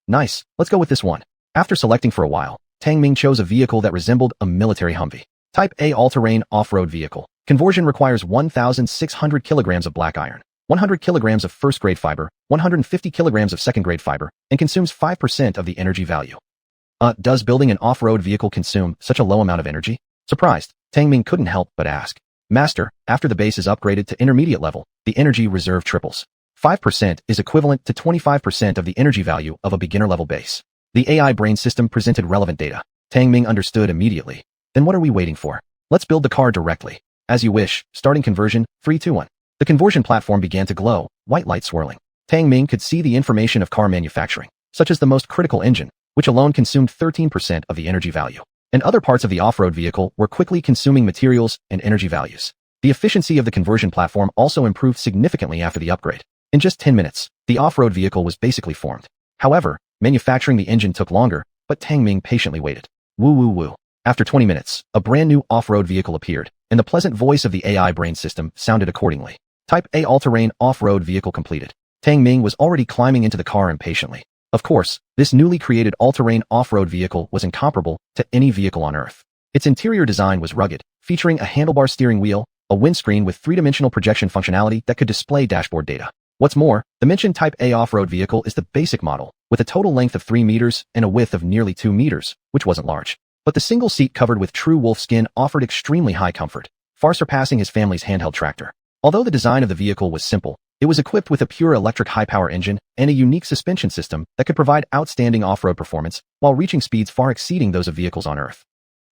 Nice, let's go with this one. After selecting for a while, Tang Ming chose a vehicle that resembled a military Humvee. Type A all-terrain off-road vehicle. Conversion requires 1,600 kilograms of black iron, 100 kilograms of first-grade fiber, 150 kilograms of second-grade fiber, and consumes 5% of the energy value. Does building an off-road vehicle consume such a low amount of energy? Surprised, Tang Ming couldn't help but ask. Master, after the base is upgraded to intermediate level, the energy reserve triples. 5% is equivalent to 25% of the energy value of a beginner-level base. The AI brain system presented relevant data. Tang Ming understood immediately. Then what are we waiting for? Let's build the car directly. As you wish, starting conversion, 3, 2, 1. The conversion platform began to glow, white light swirling. Tang Ming could see the information of car manufacturing, such as the most critical engine, which alone consumed 13% of the energy value. And other parts of the off-road vehicle were quickly consuming materials and energy values. The efficiency of the conversion platform also improved significantly after the upgrade. In just 10 minutes, the off-road vehicle was basically formed. However, manufacturing the engine took longer, but Tang Ming patiently waited. Woo woo woo. After 20 minutes, a brand new off-road vehicle appeared, and the pleasant voice of the AI brain system sounded accordingly. Type A all-terrain off-road vehicle completed. Tang Ming was already climbing into the car impatiently. Of course, this newly created all-terrain off-road vehicle was incomparable to any vehicle on Earth. Its interior design was rugged, featuring a handlebar steering wheel, a windscreen with three-dimensional projection functionality that could display dashboard data. What's more, the mentioned Type A off-road vehicle is the basic model, with a total length of 3 meters and a width of nearly 2 meters, which wasn't large. But the single seat covered with true wolf skin offered extremely high comfort, far surpassing his family's handheld tractor. Although the design of the vehicle was simple, it was equipped with a pure electric high-power engine and a unique suspension system that could provide outstanding off-road performance while reaching speeds far exceeding those of vehicles on Earth.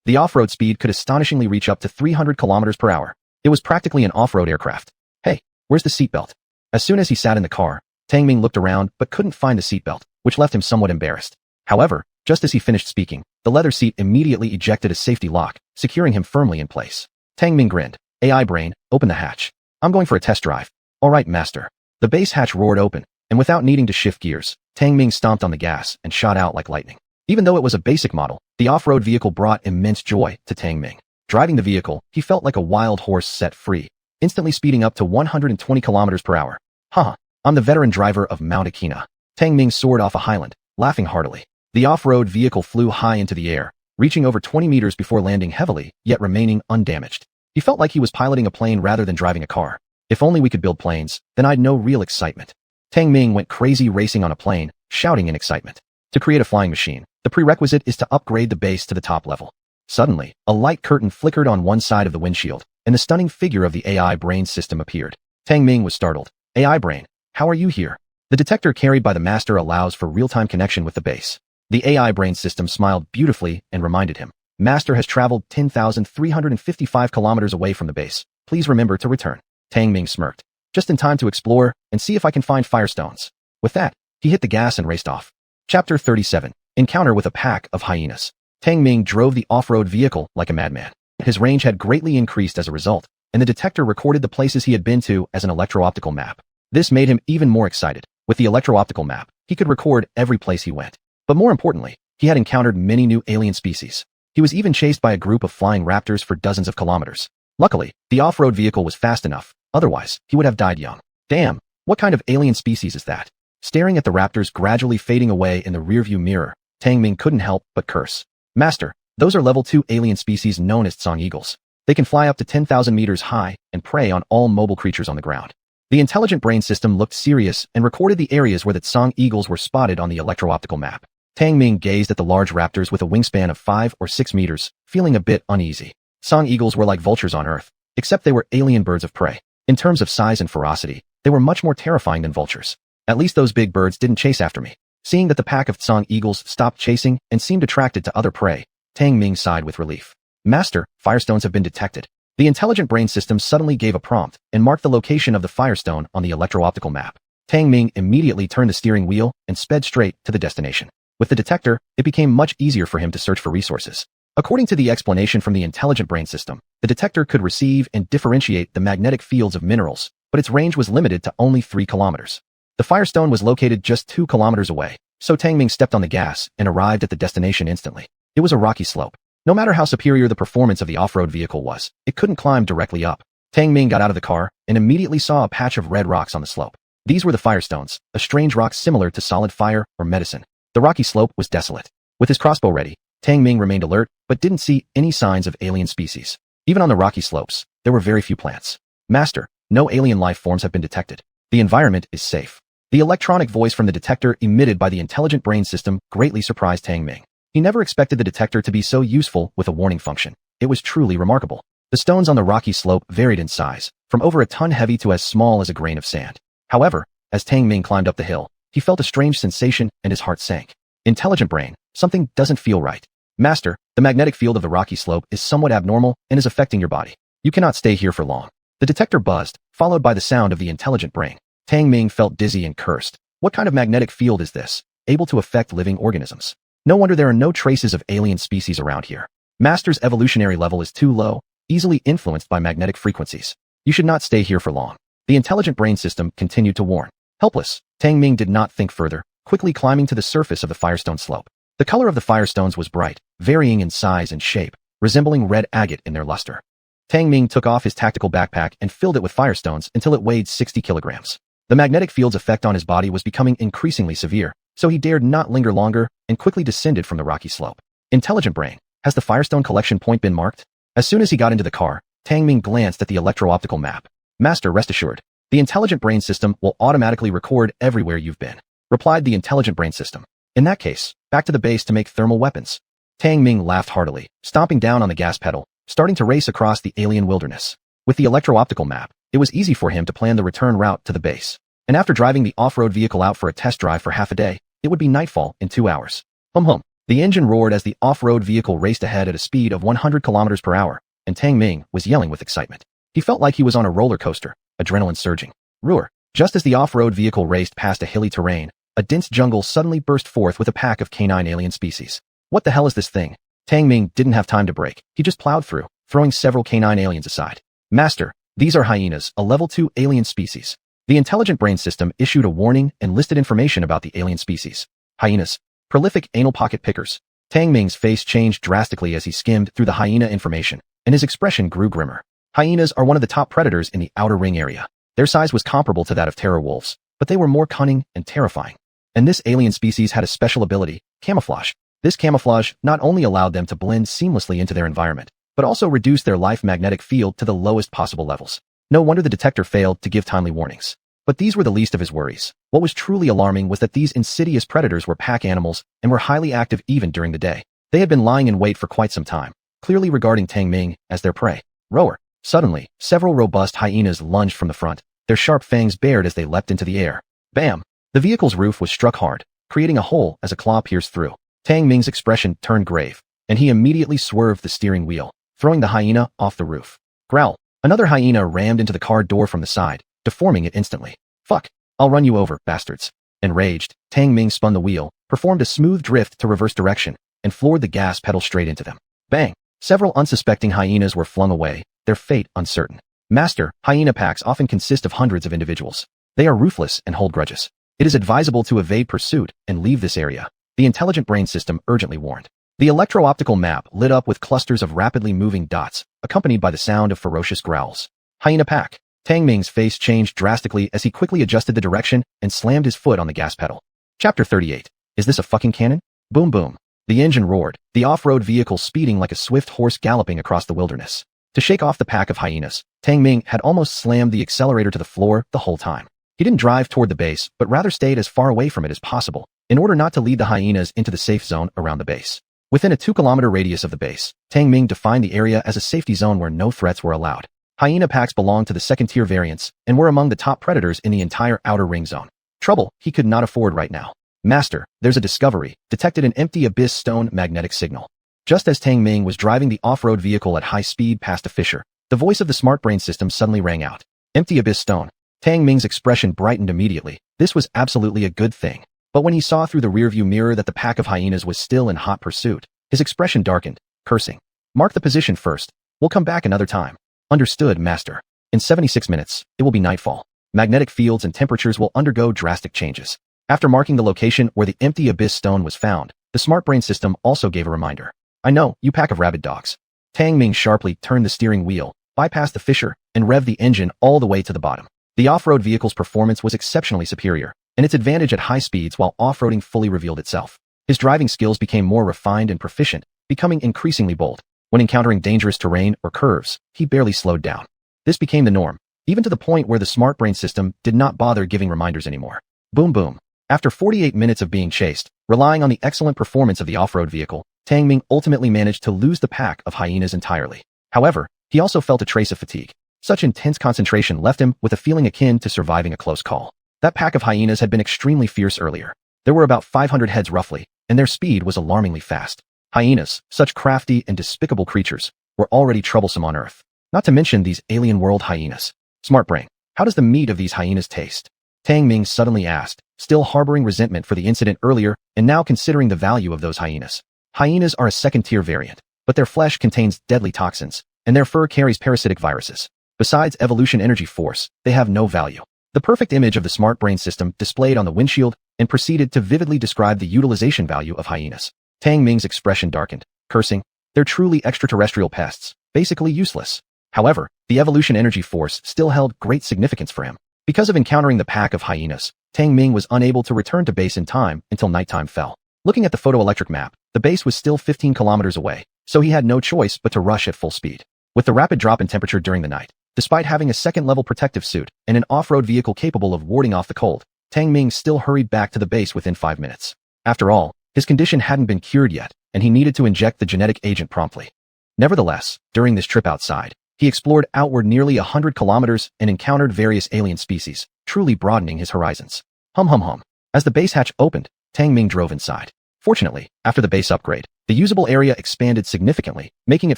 The off-road speed could astonishingly reach up to 300 kilometers per hour. It was practically an off-road aircraft. Hey, where's the seatbelt? As soon as he sat in the car, Tang Ming looked around but couldn't find the seatbelt, which left him somewhat embarrassed. However, just as he finished speaking, the leather seat immediately ejected a safety lock, securing him firmly in place. Tang Ming grinned. AI brain, open the hatch. I'm going for a test drive. All right, master. The base hatch roared open, and without needing to shift gears, Tang Ming stomped on the gas and shot out like lightning. Even though it was a basic model, the off-road vehicle brought immense joy to Tang Ming. Driving the vehicle, he felt like a wild horse set free, instantly speeding up to 120 kilometers per hour. Haha, I'm the veteran driver of Mount Akina. Tang Ming soared off a highland, laughing heartily. The off-road vehicle flew high into the air, reaching over 20 meters before landing heavily, yet remaining undamaged. He felt like he was piloting a plane rather than driving a car. If only we could build planes, then I'd know real excitement. Tang Ming went crazy racing on a plane, shouting in excitement. To create a flying machine, the prerequisite is to upgrade the base to the top level. Suddenly, a light curtain flickered on one side of the windshield, and the stunning figure of the AI brain system appeared. Tang Ming was startled. AI brain, how are you here? The detector carried by the master allows for real-time connection with the base. The AI brain system smiled beautifully and reminded him. Master has traveled 10,355 kilometers away from the base. Please remember to return. Tang Ming smirked. Just in time to explore and see if I can find firestones. With that, he hit the gas and raced off. Chapter 37. Encounter with a pack of hyenas. Tang Ming drove the off-road vehicle like a madman. His range had greatly increased as a result, and the detector recorded the places he had been to as an electro-optical map. This made him even more excited. With the electro-optical map, he could record every place he went. But more importantly, he had encountered many new alien species. He was even chased by a group of flying raptors for dozens of kilometers. Luckily, the off-road vehicle was fast enough, otherwise, he would have died young. Damn, what kind of alien species is that? Staring at the raptors gradually fading away in the rearview mirror, Tang Ming couldn't help but curse. Master, those are level 2 alien species known as song eagles. They can fly up to 10,000 meters high and prey on all mobile creatures on the ground. The intelligent brain system looked serious and recorded the areas where the song eagles were spotted on the electro-optical map. Tang Ming gazed at the large raptors with a wingspan of 5 or 6 meters, feeling a bit uneasy. Song eagles were like vultures on Earth, except they were alien birds of prey. In terms of size and ferocity, they were much more terrifying than vultures. At least those big birds didn't chase after me. Seeing that the pack of song eagles stopped chasing and seemed attracted to other prey, Tang Ming sighed with relief. Master, firestones have been detected. The intelligent brain system suddenly gave a prompt and marked the location of the firestone on the electro-optical map. Tang Ming immediately turned the steering wheel and sped straight to the destination. With the detector, it became much easier for him to search for resources. According to the explanation from the intelligent brain system, the detector could receive and differentiate the magnetic fields of minerals, but its range was limited to only 3 kilometers. The firestone was located just 2 kilometers away, so Tang Ming stepped on the gas and arrived at the destination instantly. It was a rocky slope. No matter how superior the performance of the off-road vehicle was, it couldn't climb directly up. Tang Ming got out of the car and immediately saw a patch of red rocks on the slope. These were the firestones, a strange rock similar to solid fire or medicine. The rocky slope was desolate. With his crossbow ready, Tang Ming remained alert, but didn't see any signs of alien species. Even on the rocky slopes, there were very few plants. Master, no alien life forms have been detected. The environment is safe. The electronic voice from the detector emitted by the intelligent brain system greatly surprised Tang Ming. He never expected the detector to be so useful with a warning function. It was truly remarkable. The stones on the rocky slope varied in size, from over a ton heavy to as small as a grain of sand. However, as Tang Ming climbed up the hill, he felt a strange sensation and his heart sank. Intelligent brain, something doesn't feel right. Master, the magnetic field of the rocky slope is somewhat abnormal and is affecting your body. You cannot stay here for long. The detector buzzed, followed by the sound of the intelligent brain. Tang Ming felt dizzy and cursed. What kind of magnetic field is this, able to affect living organisms? No wonder there are no traces of alien species around here. Master's evolutionary level is too low, easily influenced by magnetic frequencies. You should not stay here for long. The intelligent brain system continued to warn. Helpless, Tang Ming did not think further, quickly climbing to the surface of the firestone slope. The color of the firestones was bright, varying in size and shape, resembling red agate in their luster. Tang Ming took off his tactical backpack and filled it with firestones until it weighed 60 kilograms. The magnetic field's effect on his body was becoming increasingly severe, so he dared not linger longer and quickly descended from the rocky slope. Intelligent brain, has the firestone collection point been marked? As soon as he got into the car, Tang Ming glanced at the electro-optical map. Master, rest assured, the intelligent brain system will automatically record everywhere you've been, replied the intelligent brain system. In that case, back to the base to make thermal weapons. Tang Ming laughed heartily, stomping down on the gas pedal, starting to race across the alien wilderness. With the electro-optical map, it was easy for him to plan the return route to the base. And after driving the off-road vehicle out for a test drive for half a day, it would be nightfall in 2 hours. Hum. The engine roared as the off-road vehicle raced ahead at a speed of 100 kilometers per hour, and Tang Ming was yelling with excitement. He felt like he was on a roller coaster, adrenaline surging. Roar! Just as the off-road vehicle raced past a hilly terrain, a dense jungle suddenly burst forth with a pack of canine alien species. What the hell is this thing? Tang Ming didn't have time to brake. He just plowed through, throwing several canine aliens aside. Master, these are hyenas, a level 2 alien species. The intelligent brain system issued a warning and listed information about the alien species. Hyenas, prolific anal pocket pickers. Tang Ming's face changed drastically as he skimmed through the hyena information, and his expression grew grimmer. Hyenas are one of the top predators in the outer ring area. Their size was comparable to that of terror wolves, but they were more cunning and terrifying. And this alien species had a special ability, camouflage. This camouflage not only allowed them to blend seamlessly into their environment, but also reduced their life magnetic field to the lowest possible levels. No wonder the detector failed to give timely warnings. But these were the least of his worries. What was truly alarming was that these insidious predators were pack animals and were highly active even during the day. They had been lying in wait for quite some time, clearly regarding Tang Ming as their prey. Roar! Suddenly, several robust hyenas lunged from the front, their sharp fangs bared as they leapt into the air. Bam! The vehicle's roof was struck hard, creating a hole as a claw pierced through. Tang Ming's expression turned grave, and he immediately swerved the steering wheel, throwing the hyena off the roof. Growl! Another hyena rammed into the car door from the side, deforming it instantly. Fuck! I'll run you over, bastards. Enraged, Tang Ming spun the wheel, performed a smooth drift to reverse direction, and floored the gas pedal straight into them. Bang! Several unsuspecting hyenas were flung away, their fate uncertain. Master, hyena packs often consist of hundreds of individuals. They are ruthless and hold grudges. It is advisable to evade pursuit and leave this area, the intelligent brain system urgently warned. The electro-optical map lit up with clusters of rapidly moving dots, accompanied by the sound of ferocious growls. Hyena pack. Tang Ming's face changed drastically as he quickly adjusted the direction and slammed his foot on the gas pedal. Chapter 38. Is this a fucking cannon? Boom boom. The engine roared, the off-road vehicle speeding like a swift horse galloping across the wilderness. To shake off the pack of hyenas, Tang Ming had almost slammed the accelerator to the floor the whole time. He didn't drive toward the base, but rather stayed as far away from it as possible, in order not to lead the hyenas into the safe zone around the base. Within a 2-kilometer radius of the base, Tang Ming defined the area as a safety zone where no threats were allowed. Hyena packs belonged to the second-tier variants and were among the top predators in the entire outer ring zone. Trouble he could not afford right now. Master, there's a discovery, detected an empty abyss stone magnetic signal. Just as Tang Ming was driving the off-road vehicle at high speed past a fissure, the voice of the smart brain system suddenly rang out. Empty abyss stone. Tang Ming's expression brightened immediately. This was absolutely a good thing. But when he saw through the rearview mirror that the pack of hyenas was still in hot pursuit, his expression darkened, cursing. Mark the position first. We'll come back another time. Understood, Master. In 76 minutes, it will be nightfall. Magnetic fields and temperatures will undergo drastic changes. After marking the location where the empty abyss stone was found, the smart brain system also gave a reminder. I know, you pack of rabid dogs. Tang Ming sharply turned the steering wheel, bypassed the fissure, and revved the engine all the way to the bottom. The off-road vehicle's performance was exceptionally superior, and its advantage at high speeds while off-roading fully revealed itself. His driving skills became more refined and proficient, becoming increasingly bold. When encountering dangerous terrain or curves, he barely slowed down. This became the norm, even to the point where the smart brain system did not bother giving reminders anymore. Boom boom. After 48 minutes of being chased, relying on the excellent performance of the off-road vehicle, Tang Ming ultimately managed to lose the pack of hyenas entirely. However, he also felt a trace of fatigue. Such intense concentration left him with a feeling akin to surviving a close call. That pack of hyenas had been extremely fierce earlier. There were about 500 heads roughly, and their speed was alarmingly fast. Hyenas, such crafty and despicable creatures, were already troublesome on Earth. Not to mention these alien world hyenas. Smart brain, how does the meat of these hyenas taste? Tang Ming suddenly asked, still harboring resentment for the incident earlier and now considering the value of those hyenas. Hyenas are a second-tier variant, but their flesh contains deadly toxins, and their fur carries parasitic viruses. Besides evolution energy force, they have no value. The perfect image of the smart brain system displayed on the windshield and proceeded to vividly describe the utilization value of hyenas. Tang Ming's expression darkened, cursing. They're truly extraterrestrial pests, basically useless. However, the evolution energy force still held great significance for him. Because of encountering the pack of hyenas, Tang Ming was unable to return to base in time until nighttime fell. Looking at the photoelectric map, the base was still 15 kilometers away, so he had no choice but to rush at full speed. With the rapid drop in temperature during the night, despite having a second-level protective suit and an off-road vehicle capable of warding off the cold, Tang Ming still hurried back to the base within 5 minutes. After all, his condition hadn't been cured yet, and he needed to inject the genetic agent promptly. Nevertheless, during this trip outside, he explored outward nearly 100 kilometers and encountered various alien species, truly broadening his horizons. Hum hum hum. As the base hatch opened, Tang Ming drove inside. Fortunately, after the base upgrade, the usable area expanded significantly, making it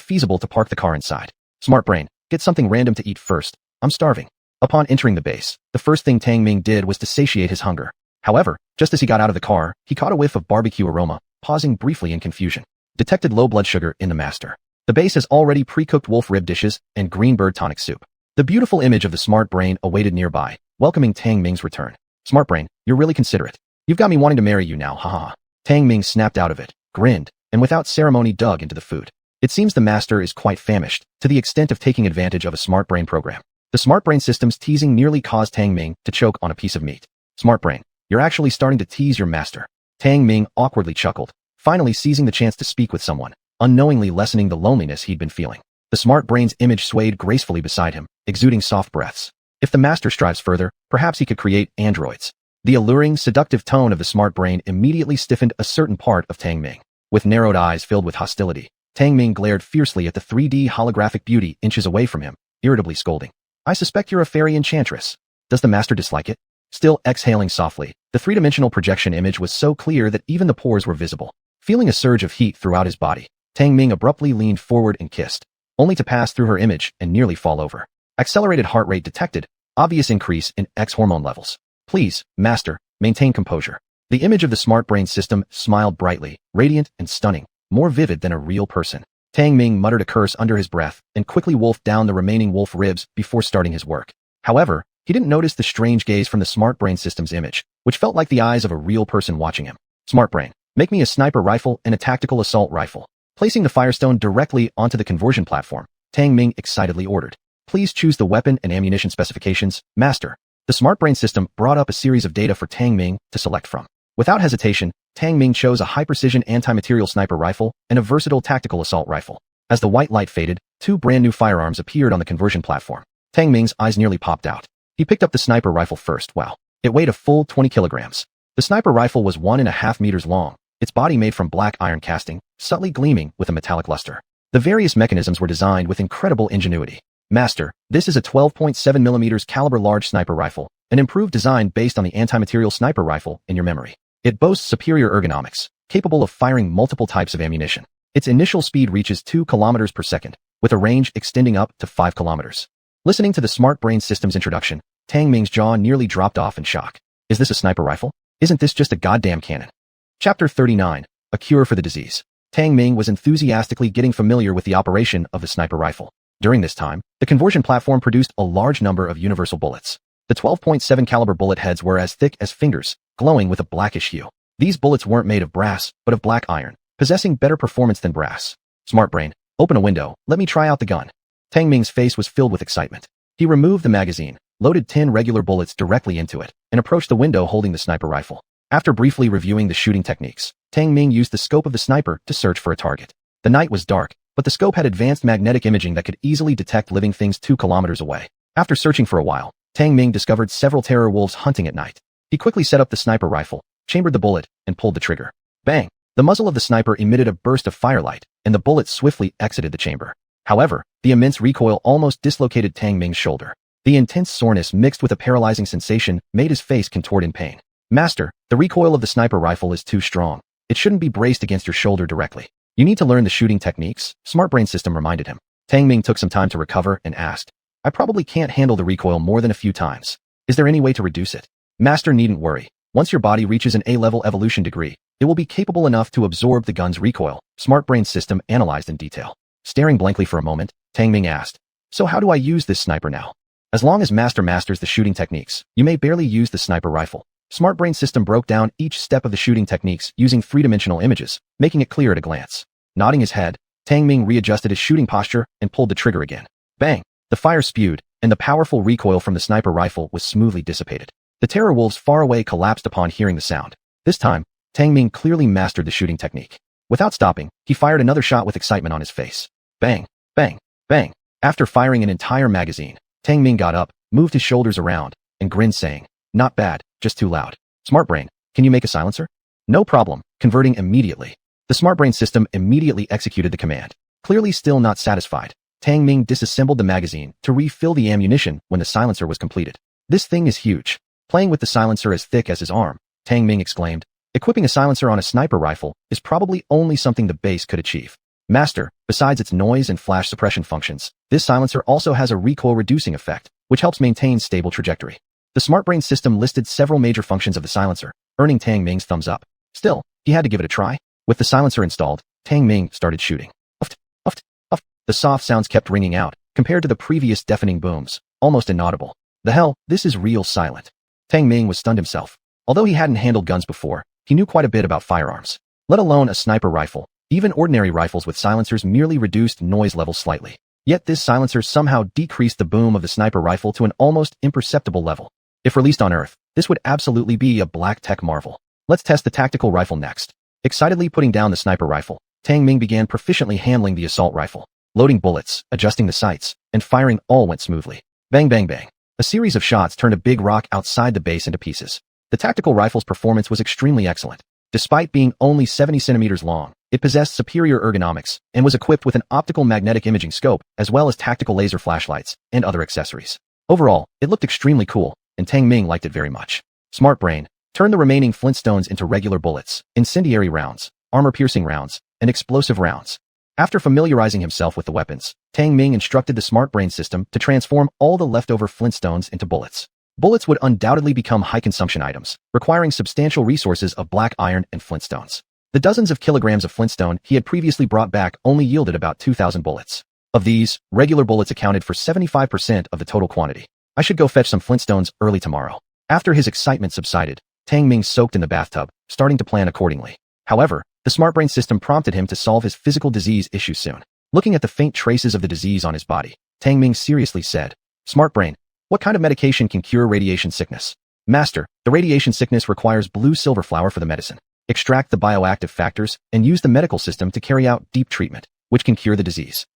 feasible to park the car inside. Smart brain, get something random to eat first. I'm starving. Upon entering the base, the first thing Tang Ming did was to satiate his hunger. However, just as he got out of the car, he caught a whiff of barbecue aroma, pausing briefly in confusion. Detected low blood sugar in the master. The base has already pre-cooked wolf rib dishes and green bird tonic soup. The beautiful image of the smart brain awaited nearby, welcoming Tang Ming's return. Smart brain, you're really considerate. You've got me wanting to marry you now, haha. Tang Ming snapped out of it, grinned, and without ceremony dug into the food. It seems the master is quite famished, to the extent of taking advantage of a smart brain program. The smart brain system's teasing nearly caused Tang Ming to choke on a piece of meat. Smart brain, you're actually starting to tease your master. Tang Ming awkwardly chuckled, finally seizing the chance to speak with someone, unknowingly lessening the loneliness he'd been feeling. The smart brain's image swayed gracefully beside him, exuding soft breaths. If the master strives further, perhaps he could create androids. The alluring, seductive tone of the smart brain immediately stiffened a certain part of Tang Ming. With narrowed eyes filled with hostility, Tang Ming glared fiercely at the 3D holographic beauty inches away from him, irritably scolding. I suspect you're a fairy enchantress. Does the master dislike it? Still exhaling softly, the three-dimensional projection image was so clear that even the pores were visible. Feeling a surge of heat throughout his body, Tang Ming abruptly leaned forward and kissed, only to pass through her image and nearly fall over. Accelerated heart rate detected, obvious increase in X hormone levels. Please, master, maintain composure. The image of the smart brain system smiled brightly, radiant and stunning, more vivid than a real person. Tang Ming muttered a curse under his breath and quickly wolfed down the remaining wolf ribs before starting his work. However, he didn't notice the strange gaze from the smart brain system's image, which felt like the eyes of a real person watching him. Smart brain, make me a sniper rifle and a tactical assault rifle. Placing the Firestone directly onto the conversion platform, Tang Ming excitedly ordered. Please choose the weapon and ammunition specifications, master. The smart brain system brought up a series of data for Tang Ming to select from. Without hesitation, Tang Ming chose a high-precision anti-material sniper rifle and a versatile tactical assault rifle. As the white light faded, two brand-new firearms appeared on the conversion platform. Tang Ming's eyes nearly popped out. He picked up the sniper rifle first. Wow. It weighed a full 20 kilograms. The sniper rifle was 1.5 meters long, its body made from black iron casting, subtly gleaming with a metallic luster. The various mechanisms were designed with incredible ingenuity. Master, this is a 12.7 millimeters caliber large sniper rifle, an improved design based on the anti-material sniper rifle in your memory. It boasts superior ergonomics, capable of firing multiple types of ammunition. Its initial speed reaches 2 kilometers per second, with a range extending up to 5 kilometers. Listening to the smart brain system's introduction, Tang Ming's jaw nearly dropped off in shock. Is this a sniper rifle? Isn't this just a goddamn cannon? Chapter 39, A Cure for the Disease. Tang Ming was enthusiastically getting familiar with the operation of the sniper rifle. During this time, the conversion platform produced a large number of universal bullets. The 12.7 caliber bullet heads were as thick as fingers, glowing with a blackish hue. These bullets weren't made of brass, but of black iron, possessing better performance than brass. Smart brain, open a window, let me try out the gun. Tang Ming's face was filled with excitement. He removed the magazine, loaded 10 regular bullets directly into it, and approached the window holding the sniper rifle. After briefly reviewing the shooting techniques, Tang Ming used the scope of the sniper to search for a target. The night was dark, but the scope had advanced magnetic imaging that could easily detect living things 2 kilometers away. After searching for a while, Tang Ming discovered several terror wolves hunting at night. He quickly set up the sniper rifle, chambered the bullet, and pulled the trigger. Bang! The muzzle of the sniper emitted a burst of firelight, and the bullet swiftly exited the chamber. However, the immense recoil almost dislocated Tang Ming's shoulder. The intense soreness mixed with a paralyzing sensation made his face contort in pain. Master, the recoil of the sniper rifle is too strong. It shouldn't be braced against your shoulder directly. You need to learn the shooting techniques, Smart Brain System reminded him. Tang Ming took some time to recover and asked, I probably can't handle the recoil more than a few times. Is there any way to reduce it? Master needn't worry. Once your body reaches an A-level evolution degree, it will be capable enough to absorb the gun's recoil, Smart Brain's system analyzed in detail. Staring blankly for a moment, Tang Ming asked, "So how do I use this sniper now?" "As long as Master masters the shooting techniques, you may barely use the sniper rifle." Smart Brain's system broke down each step of the shooting techniques using three-dimensional images, making it clear at a glance. Nodding his head, Tang Ming readjusted his shooting posture and pulled the trigger again. Bang! The fire spewed, and the powerful recoil from the sniper rifle was smoothly dissipated. The terror wolves far away collapsed upon hearing the sound. This time, Tang Ming clearly mastered the shooting technique. Without stopping, he fired another shot with excitement on his face. Bang! Bang! Bang! After firing an entire magazine, Tang Ming got up, moved his shoulders around, and grinned saying, "Not bad, just too loud. Smart Brain, can you make a silencer?" "No problem," converting immediately. The Smart Brain system immediately executed the command. Clearly still not satisfied, Tang Ming disassembled the magazine to refill the ammunition when the silencer was completed. "This thing is huge." Playing with the silencer as thick as his arm, Tang Ming exclaimed, "Equipping a silencer on a sniper rifle is probably only something the base could achieve. Master, besides its noise and flash suppression functions, this silencer also has a recoil-reducing effect, which helps maintain stable trajectory." The Smart Brain system listed several major functions of the silencer, earning Tang Ming's thumbs up. Still, he had to give it a try. With the silencer installed, Tang Ming started shooting. Uft, uft, uft. The soft sounds kept ringing out, compared to the previous deafening booms, almost inaudible. The hell, this is real silent. Tang Ming was stunned himself. Although he hadn't handled guns before, he knew quite a bit about firearms. Let alone a sniper rifle. Even ordinary rifles with silencers merely reduced noise levels slightly. Yet this silencer somehow decreased the boom of the sniper rifle to an almost imperceptible level. If released on Earth, this would absolutely be a black tech marvel. Let's test the tactical rifle next. Excitedly putting down the sniper rifle, Tang Ming began proficiently handling the assault rifle. Loading bullets, adjusting the sights, and firing all went smoothly. Bang bang bang. A series of shots turned a big rock outside the base into pieces. The tactical rifle's performance was extremely excellent. Despite being only 70 centimeters long, it possessed superior ergonomics and was equipped with an optical magnetic imaging scope as well as tactical laser flashlights and other accessories. Overall, it looked extremely cool, and Tang Ming liked it very much. Smart Brain, turn the remaining flintstones into regular bullets, incendiary rounds, armor-piercing rounds, and explosive rounds. After familiarizing himself with the weapons, Tang Ming instructed the Smart Brain system to transform all the leftover flintstones into bullets. Bullets would undoubtedly become high-consumption items, requiring substantial resources of black iron and flintstones. The dozens of kilograms of flintstone he had previously brought back only yielded about 2,000 bullets. Of these, regular bullets accounted for 75% of the total quantity. "I should go fetch some flintstones early tomorrow." After his excitement subsided, Tang Ming soaked in the bathtub, starting to plan accordingly. However, the Smart Brain system prompted him to solve his physical disease issue soon. Looking at the faint traces of the disease on his body, Tang Ming seriously said, "Smart Brain, what kind of medication can cure radiation sickness?" "Master, the radiation sickness requires blue silver flower for the medicine. Extract the bioactive factors and use the medical system to carry out deep treatment, which can cure the disease."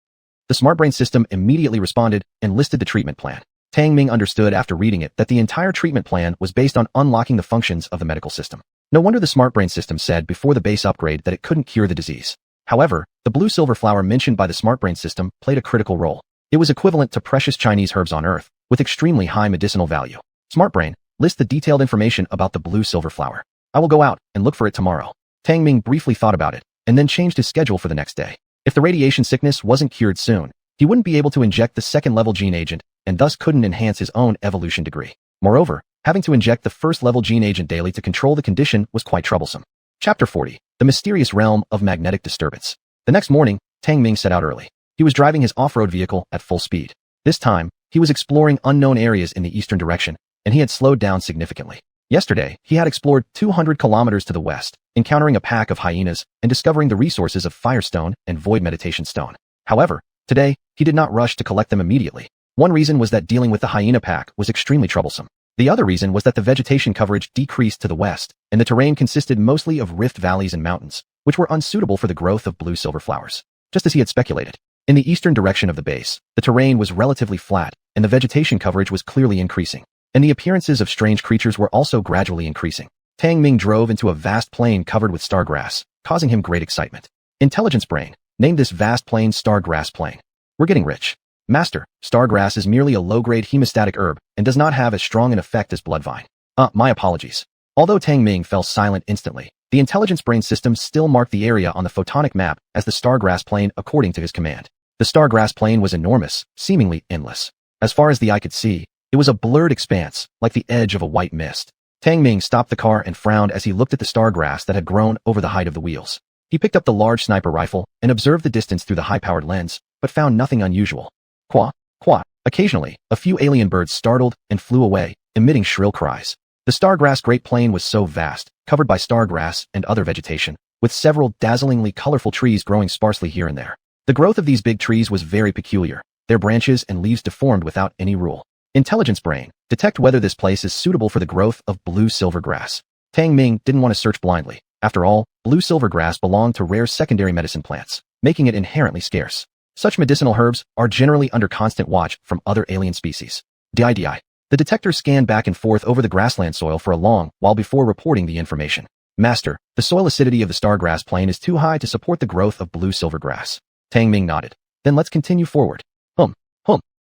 The Smart Brain system immediately responded and listed the treatment plan. Tang Ming understood after reading it that the entire treatment plan was based on unlocking the functions of the medical system. No wonder the Smart Brain system said before the base upgrade that it couldn't cure the disease. However, the blue silver flower mentioned by the Smart Brain system played a critical role. It was equivalent to precious Chinese herbs on Earth, with extremely high medicinal value. Smart Brain, list the detailed information about the blue silver flower. "I will go out and look for it tomorrow." Tang Ming briefly thought about it, and then changed his schedule for the next day. If the radiation sickness wasn't cured soon, he wouldn't be able to inject the second-level gene agent, and thus couldn't enhance his own evolution degree. Moreover, having to inject the first-level gene agent daily to control the condition was quite troublesome. Chapter 40. The Mysterious Realm of Magnetic Disturbance. The next morning, Tang Ming set out early. He was driving his off-road vehicle at full speed. This time, he was exploring unknown areas in the eastern direction, and he had slowed down significantly. Yesterday, he had explored 200 kilometers to the west, encountering a pack of hyenas and discovering the resources of Firestone and Void Meditation Stone. However, today, he did not rush to collect them immediately. One reason was that dealing with the hyena pack was extremely troublesome. The other reason was that the vegetation coverage decreased to the west, and the terrain consisted mostly of rift valleys and mountains, which were unsuitable for the growth of blue silver flowers. Just as he had speculated. In the eastern direction of the base, the terrain was relatively flat, and the vegetation coverage was clearly increasing. And the appearances of strange creatures were also gradually increasing. Tang Ming drove into a vast plain covered with stargrass, causing him great excitement. Intelligence Brain, named this vast plain Stargrass Plain. "We're getting rich." "Master, stargrass is merely a low-grade hemostatic herb and does not have as strong an effect as bloodvine." My apologies." Although Tang Ming fell silent instantly, the Intelligence Brain system still marked the area on the photonic map as the Stargrass Plain according to his command. The Stargrass Plain was enormous, seemingly endless. As far as the eye could see, it was a blurred expanse, like the edge of a white mist. Tang Ming stopped the car and frowned as he looked at the star grass that had grown over the height of the wheels. He picked up the large sniper rifle and observed the distance through the high-powered lens, but found nothing unusual. Quah, quah. Occasionally, a few alien birds startled and flew away, emitting shrill cries. The stargrass Great Plain was so vast, covered by stargrass and other vegetation, with several dazzlingly colorful trees growing sparsely here and there. The growth of these big trees was very peculiar, their branches and leaves deformed without any rule. Intelligence brain, detect whether this place is suitable for the growth of blue-silver grass. Tang Ming didn't want to search blindly. After all, blue-silver grass belonged to rare secondary medicine plants, making it inherently scarce. Such medicinal herbs are generally under constant watch from other alien species. DIDI. The detector scanned back and forth over the grassland soil for a long while before reporting the information. Master, the soil acidity of the stargrass plain is too high to support the growth of blue-silver grass. Tang Ming nodded. Then let's continue forward. Hum.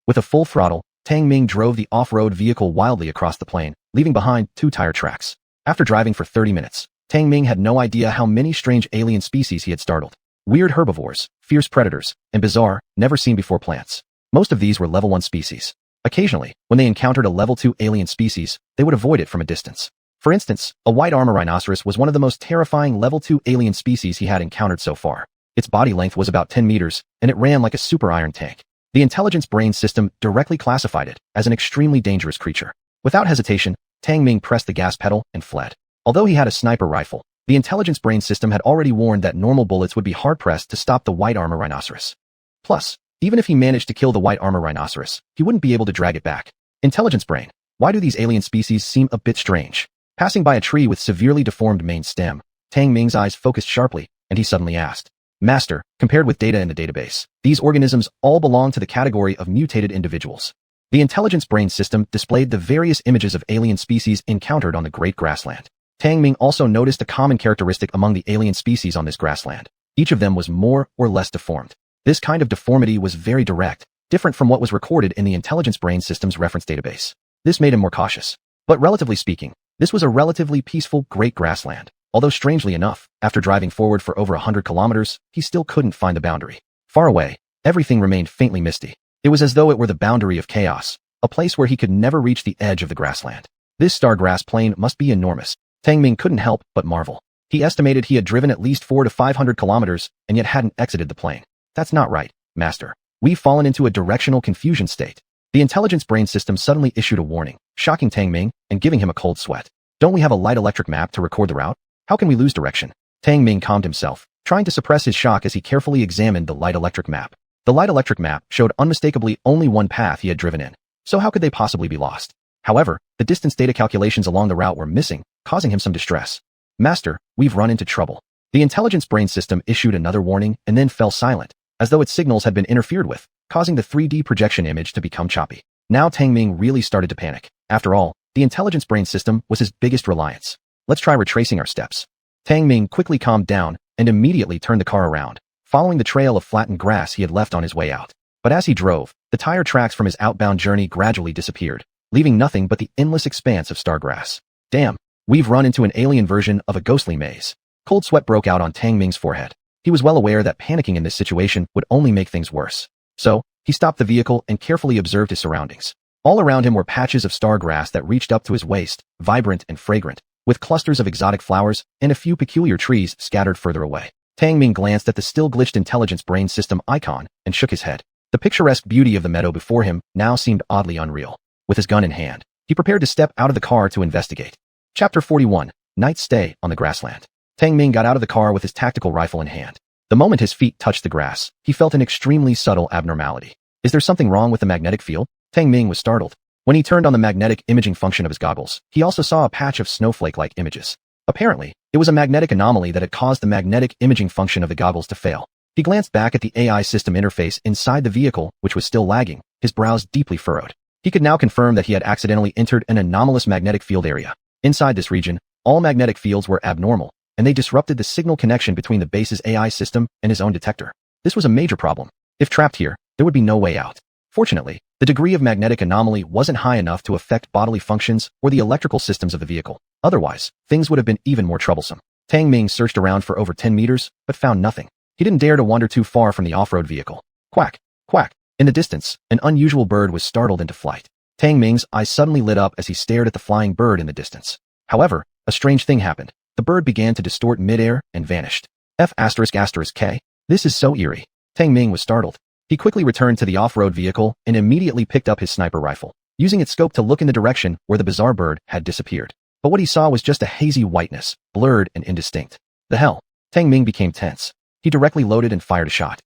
With a full throttle, Tang Ming drove the off-road vehicle wildly across the plain, leaving behind 2 tire tracks. After driving for 30 minutes, Tang Ming had no idea how many strange alien species he had startled. Weird herbivores, fierce predators, and bizarre, never-seen-before plants. Most of these were level 1 species. Occasionally, when they encountered a level 2 alien species, they would avoid it from a distance. For instance, a white armor rhinoceros was one of the most terrifying level 2 alien species he had encountered so far. Its body length was about 10 meters, and it ran like a super iron tank. The intelligence brain system directly classified it as an extremely dangerous creature. Without hesitation, Tang Ming pressed the gas pedal and fled. Although he had a sniper rifle, the intelligence brain system had already warned that normal bullets would be hard-pressed to stop the white armor rhinoceros. Plus, even if he managed to kill the white armor rhinoceros, he wouldn't be able to drag it back. Intelligence brain, why do these alien species seem a bit strange? Passing by a tree with severely deformed main stem, Tang Ming's eyes focused sharply, and he suddenly asked, Master, compared with data in the database, these organisms all belong to the category of mutated individuals. The intelligence brain system displayed the various images of alien species encountered on the Great Grassland. Tang Ming also noticed a common characteristic among the alien species on this grassland. Each of them was more or less deformed. This kind of deformity was very direct, different from what was recorded in the intelligence brain system's reference database. This made him more cautious. But relatively speaking, this was a relatively peaceful Great Grassland. Although strangely enough, after driving forward for over 100 kilometers, he still couldn't find the boundary. Far away, everything remained faintly misty. It was as though it were the boundary of chaos, a place where he could never reach the edge of the grassland. This stargrass plain must be enormous. Tang Ming couldn't help but marvel. He estimated he had driven at least 400 to 500 kilometers and yet hadn't exited the plain. That's not right, Master. We've fallen into a directional confusion state. The intelligence brain system suddenly issued a warning, shocking Tang Ming and giving him a cold sweat. Don't we have a light electric map to record the route? How can we lose direction? Tang Ming calmed himself, trying to suppress his shock as he carefully examined the light electric map. The light electric map showed unmistakably only one path he had driven in, so how could they possibly be lost? However, the distance data calculations along the route were missing, causing him some distress. Master, we've run into trouble. The intelligence brain system issued another warning and then fell silent, as though its signals had been interfered with, causing the 3D projection image to become choppy. Now Tang Ming really started to panic. After all, the intelligence brain system was his biggest reliance. Let's try retracing our steps. Tang Ming quickly calmed down and immediately turned the car around, following the trail of flattened grass he had left on his way out. But as he drove, the tire tracks from his outbound journey gradually disappeared, leaving nothing but the endless expanse of stargrass. Damn, we've run into an alien version of a ghostly maze. Cold sweat broke out on Tang Ming's forehead. He was well aware that panicking in this situation would only make things worse. So, he stopped the vehicle and carefully observed his surroundings. All around him were patches of stargrass that reached up to his waist, vibrant and fragrant, with clusters of exotic flowers and a few peculiar trees scattered further away. Tang Ming glanced at the still-glitched intelligence brain system icon and shook his head. The picturesque beauty of the meadow before him now seemed oddly unreal. With his gun in hand, he prepared to step out of the car to investigate. Chapter 41, Night Stay on the Grassland. Tang Ming got out of the car with his tactical rifle in hand. The moment his feet touched the grass, he felt an extremely subtle abnormality. Is there something wrong with the magnetic field? Tang Ming was startled. When he turned on the magnetic imaging function of his goggles, he also saw a patch of snowflake-like images. Apparently, it was a magnetic anomaly that had caused the magnetic imaging function of the goggles to fail. He glanced back at the AI system interface inside the vehicle, which was still lagging, his brows deeply furrowed. He could now confirm that he had accidentally entered an anomalous magnetic field area. Inside this region, all magnetic fields were abnormal, and they disrupted the signal connection between the base's AI system and his own detector. This was a major problem. If trapped here, there would be no way out. Fortunately, the degree of magnetic anomaly wasn't high enough to affect bodily functions or the electrical systems of the vehicle. Otherwise, things would have been even more troublesome. Tang Ming searched around for over 10 meters, but found nothing. He didn't dare to wander too far from the off-road vehicle. Quack, quack. In the distance, an unusual bird was startled into flight. Tang Ming's eyes suddenly lit up as he stared at the flying bird in the distance. However, a strange thing happened. The bird began to distort midair and vanished. F***K. This is so eerie. Tang Ming was startled. He quickly returned to the off-road vehicle and immediately picked up his sniper rifle, using its scope to look in the direction where the bizarre bird had disappeared. But what he saw was just a hazy whiteness, blurred and indistinct. The hell? Tang Ming became tense. He directly loaded and fired a shot.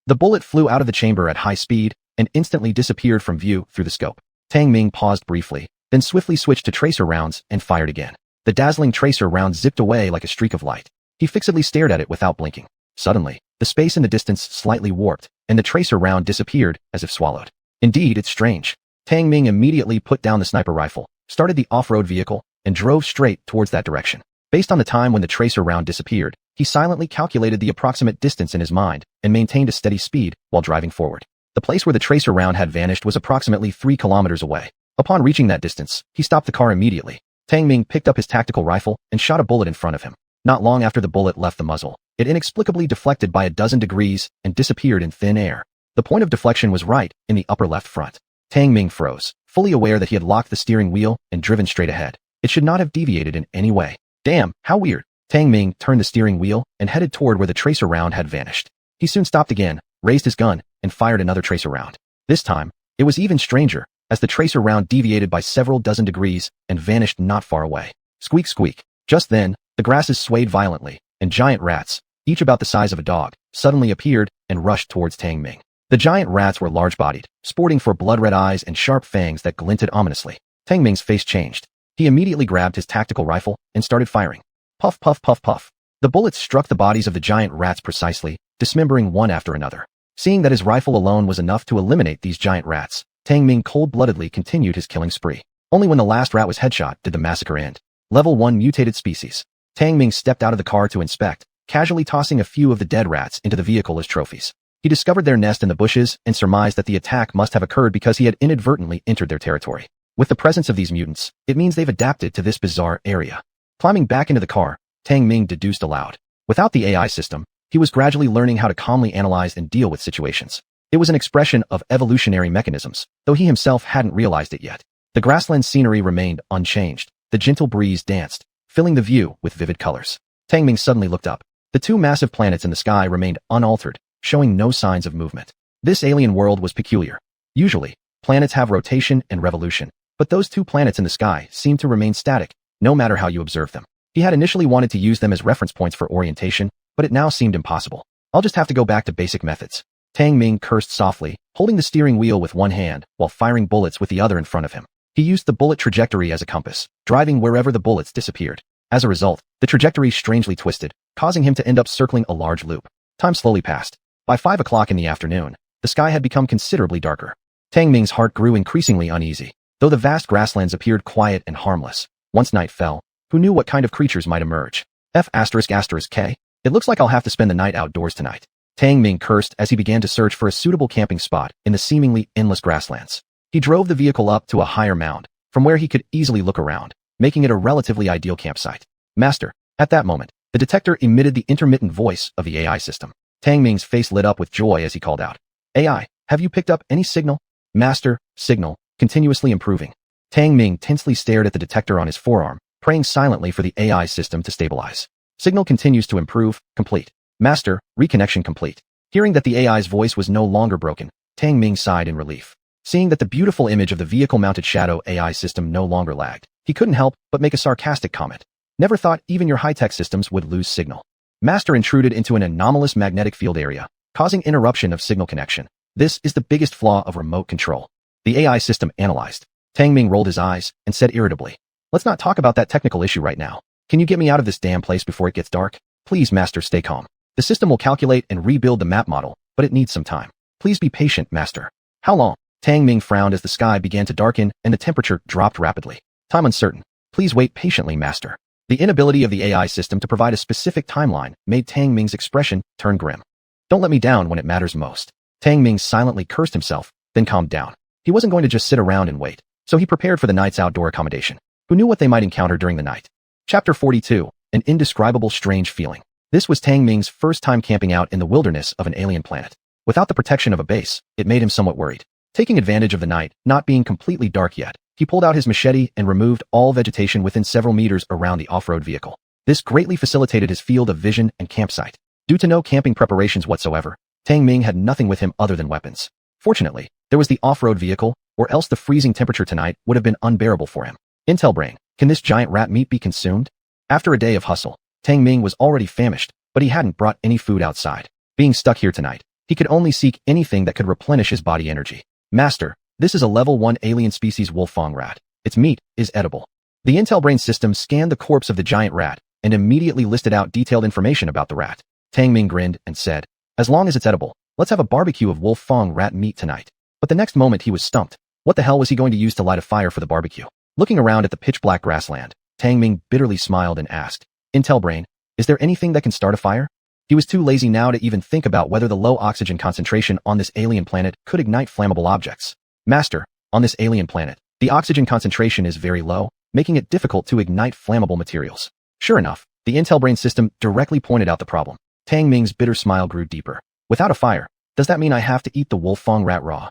The bullet flew out of the chamber at high speed and instantly disappeared from view through the scope. Tang Ming paused briefly, then swiftly switched to tracer rounds and fired again. The dazzling tracer round zipped away like a streak of light. He fixedly stared at it without blinking. Suddenly, the space in the distance slightly warped, and the tracer round disappeared as if swallowed. Indeed, it's strange. Tang Ming immediately put down the sniper rifle, started the off-road vehicle, and drove straight towards that direction. Based on the time when the tracer round disappeared, he silently calculated the approximate distance in his mind and maintained a steady speed while driving forward. The place where the tracer round had vanished was approximately 3 kilometers away. Upon reaching that distance, he stopped the car immediately. Tang Ming picked up his tactical rifle and shot a bullet in front of him. Not long after the bullet left the muzzle, it inexplicably deflected by 12 degrees and disappeared in thin air. The point of deflection was right in the upper left front. Tang Ming froze, fully aware that he had locked the steering wheel and driven straight ahead. It should not have deviated in any way. Damn, how weird. Tang Ming turned the steering wheel and headed toward where the tracer round had vanished. He soon stopped again, raised his gun, and fired another tracer round. This time, it was even stranger, as the tracer round deviated by several dozen degrees and vanished not far away. Squeak squeak. Just then, the grasses swayed violently, and giant rats, each about the size of a dog, suddenly appeared and rushed towards Tang Ming. The giant rats were large-bodied, sporting four blood-red eyes and sharp fangs that glinted ominously. Tang Ming's face changed. He immediately grabbed his tactical rifle and started firing. Puff, puff, puff, puff. The bullets struck the bodies of the giant rats precisely, dismembering one after another. Seeing that his rifle alone was enough to eliminate these giant rats, Tang Ming cold-bloodedly continued his killing spree. Only when the last rat was headshot did the massacre end. Level 1 mutated species. Tang Ming stepped out of the car to inspect, casually tossing a few of the dead rats into the vehicle as trophies. He discovered their nest in the bushes and surmised that the attack must have occurred because he had inadvertently entered their territory. With the presence of these mutants, it means they've adapted to this bizarre area. Climbing back into the car, Tang Ming deduced aloud. Without the AI system, he was gradually learning how to calmly analyze and deal with situations. It was an expression of evolutionary mechanisms, though he himself hadn't realized it yet. The grassland scenery remained unchanged. The gentle breeze danced, filling the view with vivid colors. Tang Ming suddenly looked up. The two massive planets in the sky remained unaltered, showing no signs of movement. This alien world was peculiar. Usually, planets have rotation and revolution, but those two planets in the sky seemed to remain static, no matter how you observe them. He had initially wanted to use them as reference points for orientation, but it now seemed impossible. I'll just have to go back to basic methods. Tang Ming cursed softly, holding the steering wheel with one hand while firing bullets with the other in front of him. He used the bullet trajectory as a compass, driving wherever the bullets disappeared. As a result, the trajectory strangely twisted, causing him to end up circling a large loop. Time slowly passed. By 5 o'clock in the afternoon, the sky had become considerably darker. Tang Ming's heart grew increasingly uneasy, though the vast grasslands appeared quiet and harmless. Once night fell, who knew what kind of creatures might emerge? F***K. It looks like I'll have to spend the night outdoors tonight. Tang Ming cursed as he began to search for a suitable camping spot in the seemingly endless grasslands. He drove the vehicle up to a higher mound, from where he could easily look around, making it a relatively ideal campsite. Master. At that moment, the detector emitted the intermittent voice of the AI system. Tang Ming's face lit up with joy as he called out. AI, have you picked up any signal? Master, signal, continuously improving. Tang Ming tensely stared at the detector on his forearm, praying silently for the AI system to stabilize. Signal continues to improve, complete. Master, reconnection complete. Hearing that the AI's voice was no longer broken, Tang Ming sighed in relief. Seeing that the beautiful image of the vehicle-mounted shadow AI system no longer lagged, he couldn't help but make a sarcastic comment. Never thought even your high-tech systems would lose signal. Master intruded into an anomalous magnetic field area, causing interruption of signal connection. This is the biggest flaw of remote control. The AI system analyzed. Tang Ming rolled his eyes and said irritably, let's not talk about that technical issue right now. Can you get me out of this damn place before it gets dark? Please, Master, stay calm. The system will calculate and rebuild the map model, but it needs some time. Please be patient, Master. How long? Tang Ming frowned as the sky began to darken and the temperature dropped rapidly. Time uncertain. Please wait patiently, Master. The inability of the AI system to provide a specific timeline made Tang Ming's expression turn grim. Don't let me down when it matters most. Tang Ming silently cursed himself, then calmed down. He wasn't going to just sit around and wait, so he prepared for the night's outdoor accommodation. Who knew what they might encounter during the night? Chapter 42, An Indescribable Strange Feeling. This was Tang Ming's first time camping out in the wilderness of an alien planet. Without the protection of a base, it made him somewhat worried. Taking advantage of the night not being completely dark yet, He pulled out his machete and removed all vegetation within several meters around the off-road vehicle. This greatly facilitated his field of vision and campsite. Due to no camping preparations whatsoever, Tang Ming had nothing with him other than weapons. Fortunately, there was the off-road vehicle, or else the freezing temperature tonight would have been unbearable for him. Intel brain, can this giant rat meat be consumed? After a day of hustle, Tang Ming was already famished, but he hadn't brought any food outside. Being stuck here tonight, he could only seek anything that could replenish his body energy. Master, this is a level 1 alien species wolfang rat. Its meat is edible. The Intel brain system scanned the corpse of the giant rat and immediately listed out detailed information about the rat. Tang Ming grinned and said, as long as it's edible, let's have a barbecue of wolfang rat meat tonight. But the next moment he was stumped. What the hell was he going to use to light a fire for the barbecue? Looking around at the pitch-black grassland, Tang Ming bitterly smiled and asked, Intel brain, is there anything that can start a fire? He was too lazy now to even think about whether the low oxygen concentration on this alien planet could ignite flammable objects. Master, on this alien planet, the oxygen concentration is very low, making it difficult to ignite flammable materials. Sure enough, the Intel brain system directly pointed out the problem. Tang Ming's bitter smile grew deeper. Without a fire, does that mean I have to eat the wolfang rat raw?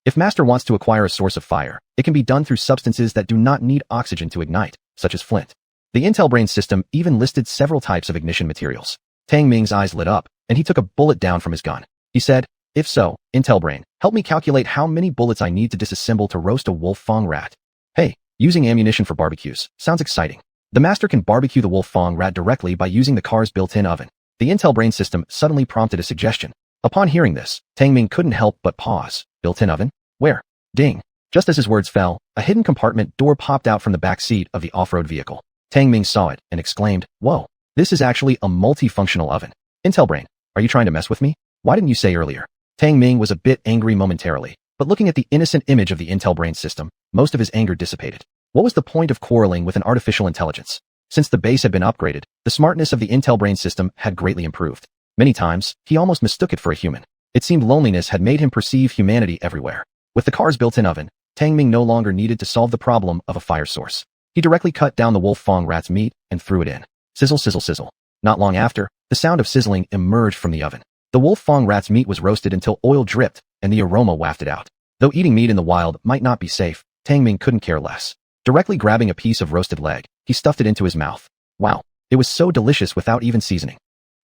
If Master wants to acquire a source of fire, it can be done through substances that do not need oxygen to ignite, such as flint. The Intel brain system even listed several types of ignition materials. Tang Ming's eyes lit up, and he took a bullet down from his gun. He said, if so, Intel brain, help me calculate how many bullets I need to disassemble to roast a wolfang rat. Hey, using ammunition for barbecues sounds exciting. The Master can barbecue the wolfang rat directly by using the car's built-in oven. The Intel brain system suddenly prompted a suggestion. Upon hearing this, Tang Ming couldn't help but pause. Built-in oven? Where? Ding. Just as his words fell, a hidden compartment door popped out from the back seat of the off-road vehicle. Tang Ming saw it and exclaimed, whoa, this is actually a multifunctional oven. Intel brain, are you trying to mess with me? Why didn't you say earlier? Tang Ming was a bit angry momentarily, but looking at the innocent image of the Intel brain system, most of his anger dissipated. What was the point of quarreling with an artificial intelligence? Since the base had been upgraded, the smartness of the Intel brain system had greatly improved. Many times, he almost mistook it for a human. It seemed loneliness had made him perceive humanity everywhere. With the car's built-in oven, Tang Ming no longer needed to solve the problem of a fire source. He directly cut down the wolfang rat's meat and threw it in. Sizzle, sizzle, sizzle. Not long after, the sound of sizzling emerged from the oven. The wolfang rat's meat was roasted until oil dripped and the aroma wafted out. Though eating meat in the wild might not be safe, Tang Ming couldn't care less. Directly grabbing a piece of roasted leg, he stuffed it into his mouth. Wow, it was so delicious without even seasoning.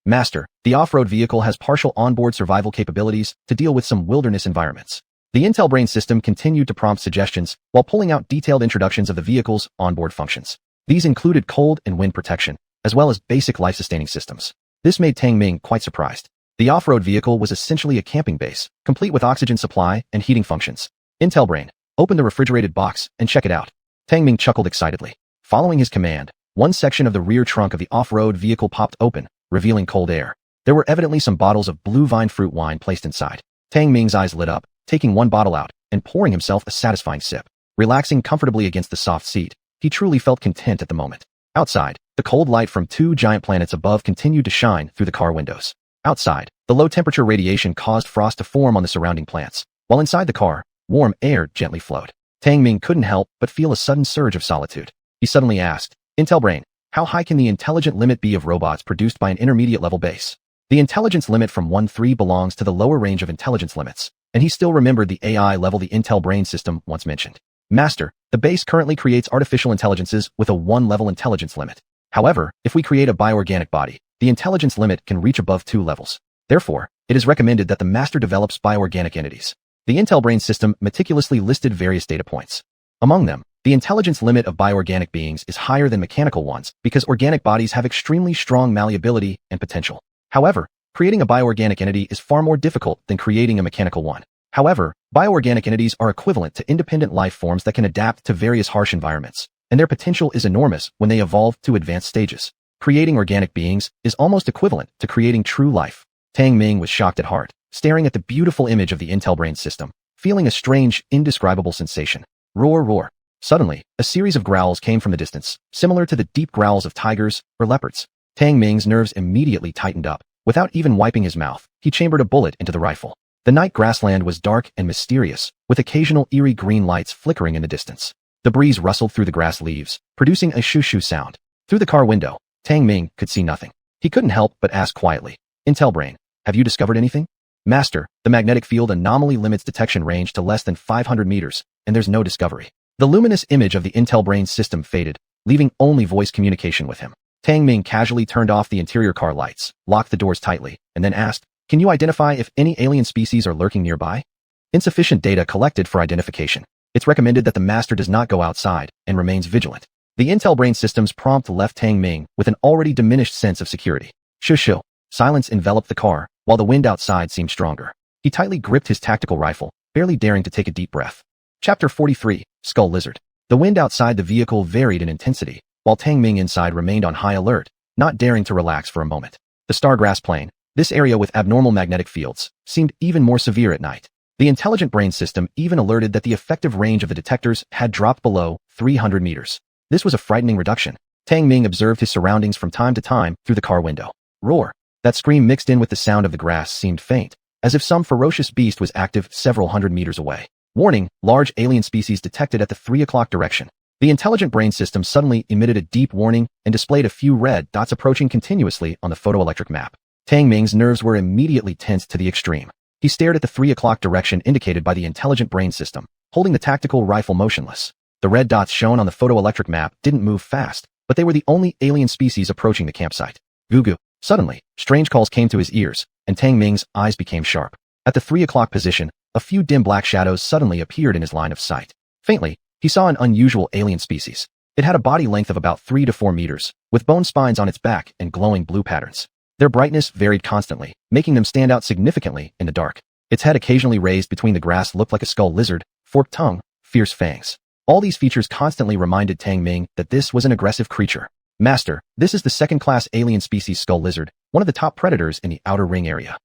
Master, the off-road vehicle has partial onboard survival capabilities to deal with some wilderness environments. The Intel brain system continued to prompt suggestions while pulling out detailed introductions of the vehicle's onboard functions. These included cold and wind protection, as well as basic life-sustaining systems. This made Tang Ming quite surprised. The off-road vehicle was essentially a camping base, complete with oxygen supply and heating functions. Intel brain, open the refrigerated box and check it out. Tang Ming chuckled excitedly. Following his command, one section of the rear trunk of the off-road vehicle popped open, revealing cold air. There were evidently some bottles of blue vine fruit wine placed inside. Tang Ming's eyes lit up, taking one bottle out and pouring himself a satisfying sip. Relaxing comfortably against the soft seat, he truly felt content at the moment. Outside, the cold light from two giant planets above continued to shine through the car windows. Outside, the low-temperature radiation caused frost to form on the surrounding plants, while inside the car, warm air gently flowed. Tang Ming couldn't help but feel a sudden surge of solitude. He suddenly asked, Intel brain, how high can the intelligent limit be of robots produced by an intermediate-level base? The intelligence limit from 1-3 belongs to the lower range of intelligence limits, and he still remembered the AI level the Intel brain system once mentioned. Master, the base currently creates artificial intelligences with a 1-level intelligence limit. However, if we create a bioorganic body, the intelligence limit can reach above 2 levels. Therefore, it is recommended that the Master develops bioorganic entities. The Intel brain system meticulously listed various data points. Among them, the intelligence limit of bioorganic beings is higher than mechanical ones because organic bodies have extremely strong malleability and potential. However, creating a bioorganic entity is far more difficult than creating a mechanical one. However, bioorganic entities are equivalent to independent life forms that can adapt to various harsh environments, and their potential is enormous when they evolve to advanced stages. Creating organic beings is almost equivalent to creating true life. Tang Ming was shocked at heart, staring at the beautiful image of the Intel brain system, feeling a strange, indescribable sensation. Roar, roar. Suddenly, a series of growls came from the distance, similar to the deep growls of tigers or leopards. Tang Ming's nerves immediately tightened up. Without even wiping his mouth, he chambered a bullet into the rifle. The night grassland was dark and mysterious, with occasional eerie green lights flickering in the distance. The breeze rustled through the grass leaves, producing a shoo-shoo sound. Through the car window, Tang Ming could see nothing. He couldn't help but ask quietly, Intel brain, have you discovered anything? Master, the magnetic field anomaly limits detection range to less than 500 meters, and there's no discovery. The luminous image of the Intel brain system faded, leaving only voice communication with him. Tang Ming casually turned off the interior car lights, locked the doors tightly, and then asked, "Can you identify if any alien species are lurking nearby?" Insufficient data collected for identification. It's recommended that the master does not go outside and remains vigilant. The Intel brain system's prompt left Tang Ming with an already diminished sense of security. Shush. Silence enveloped the car, while the wind outside seemed stronger. He tightly gripped his tactical rifle, barely daring to take a deep breath. Chapter 43, Skull Lizard. The wind outside the vehicle varied in intensity, while Tang Ming inside remained on high alert, not daring to relax for a moment. The Stargrass Plain, this area with abnormal magnetic fields, seemed even more severe at night. The intelligent brain system even alerted that the effective range of the detectors had dropped below 300 meters. This was a frightening reduction. Tang Ming observed his surroundings from time to time through the car window. Roar. That scream mixed in with the sound of the grass seemed faint, as if some ferocious beast was active several hundred meters away. Warning, large alien species detected at the 3 o'clock direction. The intelligent brain system suddenly emitted a deep warning and displayed a few red dots approaching continuously on the photoelectric map. Tang Ming's nerves were immediately tensed to the extreme. He stared at the 3 o'clock direction indicated by the intelligent brain system, holding the tactical rifle motionless. The red dots shown on the photoelectric map didn't move fast, but they were the only alien species approaching the campsite. Goo. Suddenly, strange calls came to his ears, and Tang Ming's eyes became sharp. At the 3 o'clock position, a few dim black shadows suddenly appeared in his line of sight. Faintly, he saw an unusual alien species. It had a body length of about 3 to 4 meters, with bone spines on its back and glowing blue patterns. Their brightness varied constantly, making them stand out significantly in the dark. Its head occasionally raised between the grass looked like a skull lizard, forked tongue, fierce fangs. All these features constantly reminded Tang Ming that this was an aggressive creature. Master, this is the second-class alien species skull lizard, one of the top predators in the Outer Ring area.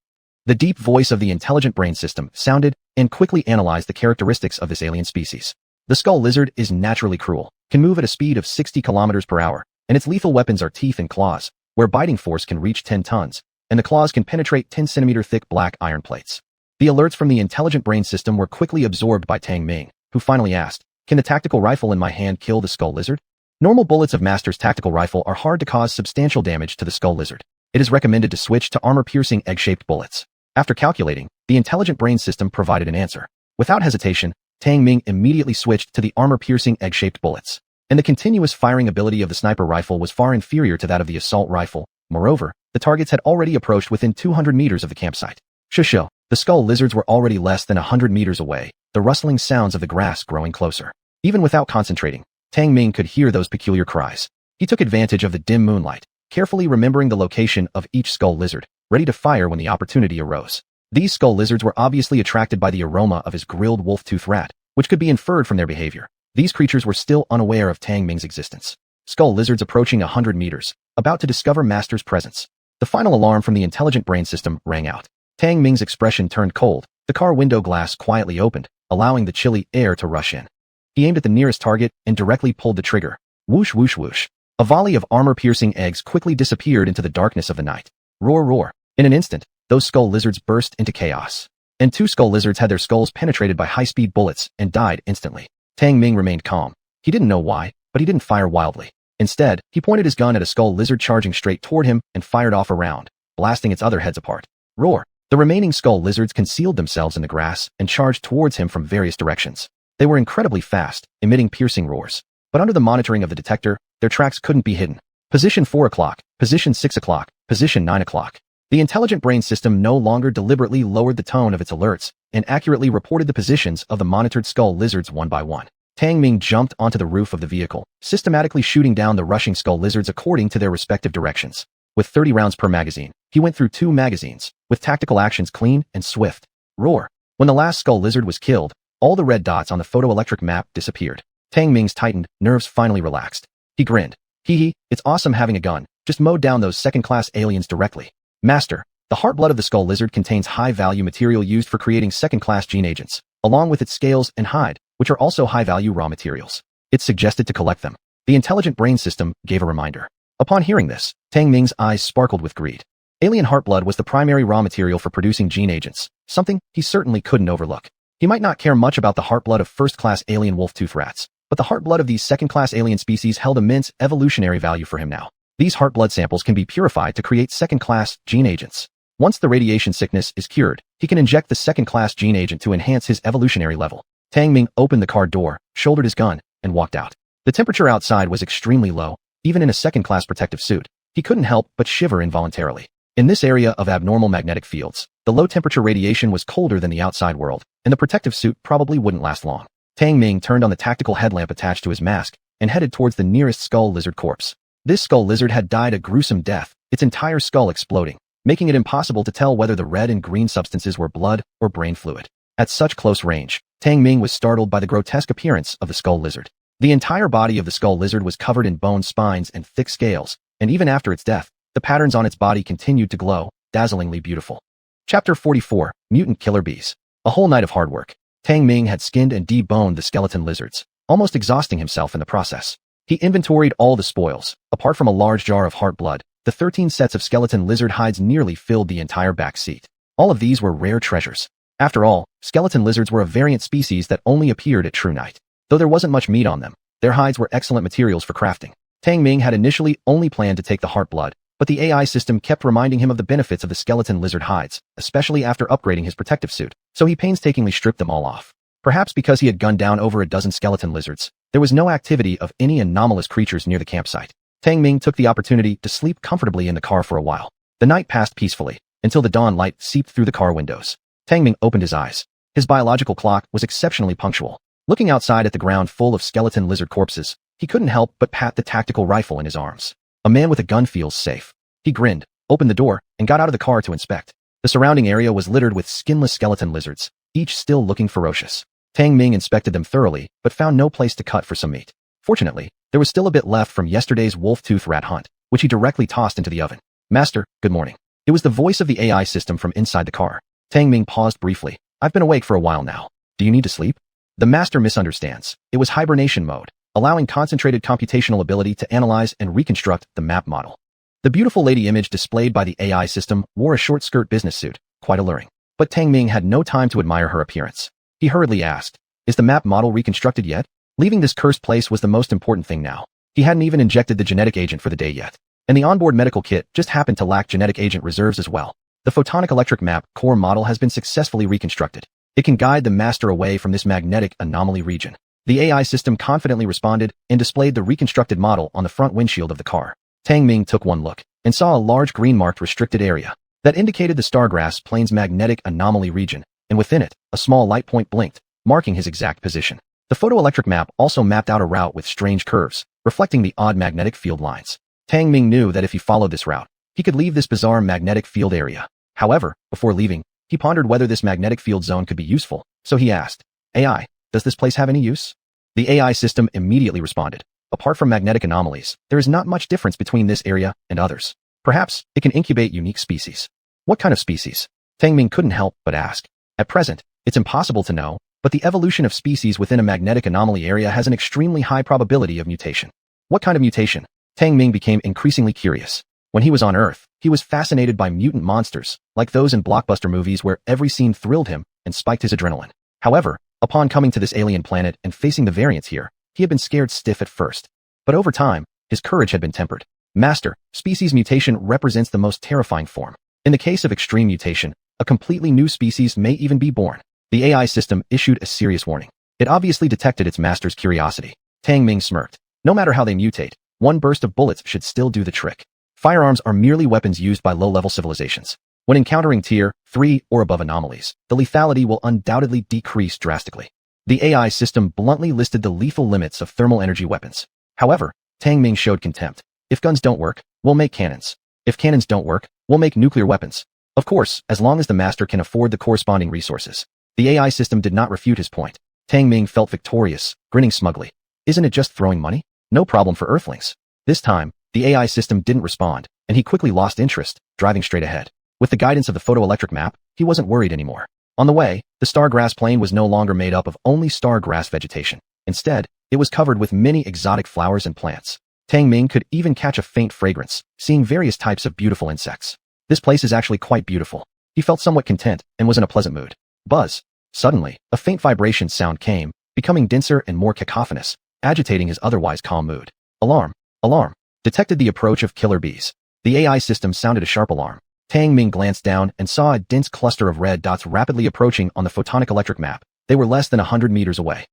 The deep voice of the intelligent brain system sounded and quickly analyzed the characteristics of this alien species. The skull lizard is naturally cruel, can move at a speed of 60 kilometers per hour, and its lethal weapons are teeth and claws, where biting force can reach 10 tons, and the claws can penetrate 10-centimeter thick black iron plates. The alerts from the intelligent brain system were quickly absorbed by Tang Ming, who finally asked, "Can the tactical rifle in my hand kill the skull lizard?" Normal bullets of Master's tactical rifle are hard to cause substantial damage to the skull lizard. It is recommended to switch to armor-piercing egg-shaped bullets. After calculating, the intelligent brain system provided an answer. Without hesitation, Tang Ming immediately switched to the armor-piercing egg-shaped bullets. And the continuous firing ability of the sniper rifle was far inferior to that of the assault rifle. Moreover, the targets had already approached within 200 meters of the campsite. Shush. The skull lizards were already less than 100 meters away, the rustling sounds of the grass growing closer. Even without concentrating, Tang Ming could hear those peculiar cries. He took advantage of the dim moonlight, carefully remembering the location of each skull lizard, ready to fire when the opportunity arose. These skull lizards were obviously attracted by the aroma of his grilled wolf-tooth rat, which could be inferred from their behavior. These creatures were still unaware of Tang Ming's existence. Skull lizards approaching 100 meters, about to discover Master's presence. The final alarm from the intelligent brain system rang out. Tang Ming's expression turned cold. The car window glass quietly opened, allowing the chilly air to rush in. He aimed at the nearest target and directly pulled the trigger. Whoosh whoosh whoosh. A volley of armor-piercing eggs quickly disappeared into the darkness of the night. Roar roar. In an instant, those skull lizards burst into chaos. And 2 skull lizards had their skulls penetrated by high-speed bullets and died instantly. Tang Ming remained calm. He didn't know why, but he didn't fire wildly. Instead, he pointed his gun at a skull lizard charging straight toward him and fired off a round, blasting its other heads apart. Roar. The remaining skull lizards concealed themselves in the grass and charged towards him from various directions. They were incredibly fast, emitting piercing roars. But under the monitoring of the detector, their tracks couldn't be hidden. Position 4 o'clock, position 6 o'clock, position 9 o'clock. The intelligent brain system no longer deliberately lowered the tone of its alerts and accurately reported the positions of the monitored skull lizards one by one. Tang Ming jumped onto the roof of the vehicle, systematically shooting down the rushing skull lizards according to their respective directions. With 30 rounds per magazine, he went through 2 magazines, with tactical actions clean and swift. Roar. When the last skull lizard was killed, all the red dots on the photoelectric map disappeared. Tang Ming's tightened nerves finally relaxed. He grinned. Hee, it's awesome having a gun. Just mowed down those second-class aliens directly. Master, the heart blood of the skull lizard contains high-value material used for creating second-class gene agents, along with its scales and hide, which are also high-value raw materials. It's suggested to collect them. The intelligent brain system gave a reminder. Upon hearing this, Tang Ming's eyes sparkled with greed. Alien heart blood was the primary raw material for producing gene agents, something he certainly couldn't overlook. He might not care much about the heart blood of first-class alien wolf-tooth rats, but the heart blood of these second-class alien species held immense evolutionary value for him now. These heart blood samples can be purified to create second-class gene agents. Once the radiation sickness is cured, he can inject the second-class gene agent to enhance his evolutionary level. Tang Ming opened the car door, shouldered his gun, and walked out. The temperature outside was extremely low. Even in a second-class protective suit, he couldn't help but shiver involuntarily. In this area of abnormal magnetic fields, the low-temperature radiation was colder than the outside world, and the protective suit probably wouldn't last long. Tang Ming turned on the tactical headlamp attached to his mask and headed towards the nearest skull lizard corpse. This skull lizard had died a gruesome death, its entire skull exploding, making it impossible to tell whether the red and green substances were blood or brain fluid. At such close range, Tang Ming was startled by the grotesque appearance of the skull lizard. The entire body of the skull lizard was covered in bone spines and thick scales, and even after its death, the patterns on its body continued to glow, dazzlingly beautiful. Chapter 44, Mutant Killer Bees. A whole night of hard work. Tang Ming had skinned and deboned the skeleton lizards, almost exhausting himself in the process. He inventoried all the spoils. Apart from a large jar of heart blood, the 13 sets of skeleton lizard hides nearly filled the entire back seat. All of these were rare treasures. After all, skeleton lizards were a variant species that only appeared at true night. Though there wasn't much meat on them, their hides were excellent materials for crafting. Tang Ming had initially only planned to take the heart blood, but the AI system kept reminding him of the benefits of the skeleton lizard hides, especially after upgrading his protective suit, so he painstakingly stripped them all off. Perhaps because he had gunned down over a dozen skeleton lizards, there was no activity of any anomalous creatures near the campsite. Tang Ming took the opportunity to sleep comfortably in the car for a while. The night passed peacefully, until the dawn light seeped through the car windows. Tang Ming opened his eyes. His biological clock was exceptionally punctual. Looking outside at the ground full of skeleton lizard corpses, he couldn't help but pat the tactical rifle in his arms. A man with a gun feels safe. He grinned, opened the door, and got out of the car to inspect. The surrounding area was littered with skinless skeleton lizards, each still looking ferocious. Tang Ming inspected them thoroughly, but found no place to cut for some meat. Fortunately, there was still a bit left from yesterday's wolf-tooth rat hunt, which he directly tossed into the oven. Master, good morning. It was the voice of the AI system from inside the car. Tang Ming paused briefly. I've been awake for a while now. Do you need to sleep? The master misunderstands. It was hibernation mode, allowing concentrated computational ability to analyze and reconstruct the map model. The beautiful lady image displayed by the AI system wore a short-skirt business suit, quite alluring. But Tang Ming had no time to admire her appearance. He hurriedly asked, is the map model reconstructed yet? Leaving this cursed place was the most important thing now. He hadn't even injected the genetic agent for the day yet. And the onboard medical kit just happened to lack genetic agent reserves as well. The photonic electric map core model has been successfully reconstructed. It can guide the master away from this magnetic anomaly region. The AI system confidently responded and displayed the reconstructed model on the front windshield of the car. Tang Ming took one look and saw a large green-marked restricted area that indicated the Stargrass Plains magnetic anomaly region, and within it, a small light point blinked, marking his exact position. The photoelectric map also mapped out a route with strange curves, reflecting the odd magnetic field lines. Tang Ming knew that if he followed this route, he could leave this bizarre magnetic field area. However, before leaving, he pondered whether this magnetic field zone could be useful, so he asked, AI, does this place have any use? The AI system immediately responded. Apart from magnetic anomalies, there is not much difference between this area and others. Perhaps it can incubate unique species. What kind of species? Tang Ming couldn't help but ask. At present, it's impossible to know, but the evolution of species within a magnetic anomaly area has an extremely high probability of mutation. What kind of mutation? Tang Ming became increasingly curious. When he was on Earth, he was fascinated by mutant monsters, like those in blockbuster movies where every scene thrilled him and spiked his adrenaline. However, upon coming to this alien planet and facing the variants here, he had been scared stiff at first. But over time, his courage had been tempered. Master, species mutation represents the most terrifying form. In the case of extreme mutation, a completely new species may even be born. The AI system issued a serious warning. It obviously detected its master's curiosity. Tang Ming smirked. No matter how they mutate, one burst of bullets should still do the trick. Firearms are merely weapons used by low-level civilizations. When encountering Tier 3 or above anomalies, the lethality will undoubtedly decrease drastically. The AI system bluntly listed the lethal limits of thermal energy weapons. However, Tang Ming showed contempt. If guns don't work, we'll make cannons. If cannons don't work, we'll make nuclear weapons. Of course, as long as the master can afford the corresponding resources. The AI system did not refute his point. Tang Ming felt victorious, grinning smugly. Isn't it just throwing money? No problem for Earthlings. This time, the AI system didn't respond, and he quickly lost interest, driving straight ahead. With the guidance of the photoelectric map, he wasn't worried anymore. On the way, the Stargrass Plain was no longer made up of only stargrass vegetation. Instead, it was covered with many exotic flowers and plants. Tang Ming could even catch a faint fragrance, seeing various types of beautiful insects. This place is actually quite beautiful. He felt somewhat content and was in a pleasant mood. Buzz. Suddenly, a faint vibration sound came, becoming denser and more cacophonous, agitating his otherwise calm mood. Alarm. Alarm. Detected the approach of killer bees. The AI system sounded a sharp alarm. Tang Ming glanced down and saw a dense cluster of red dots rapidly approaching on the photonic electric map. They were less than 100 meters away.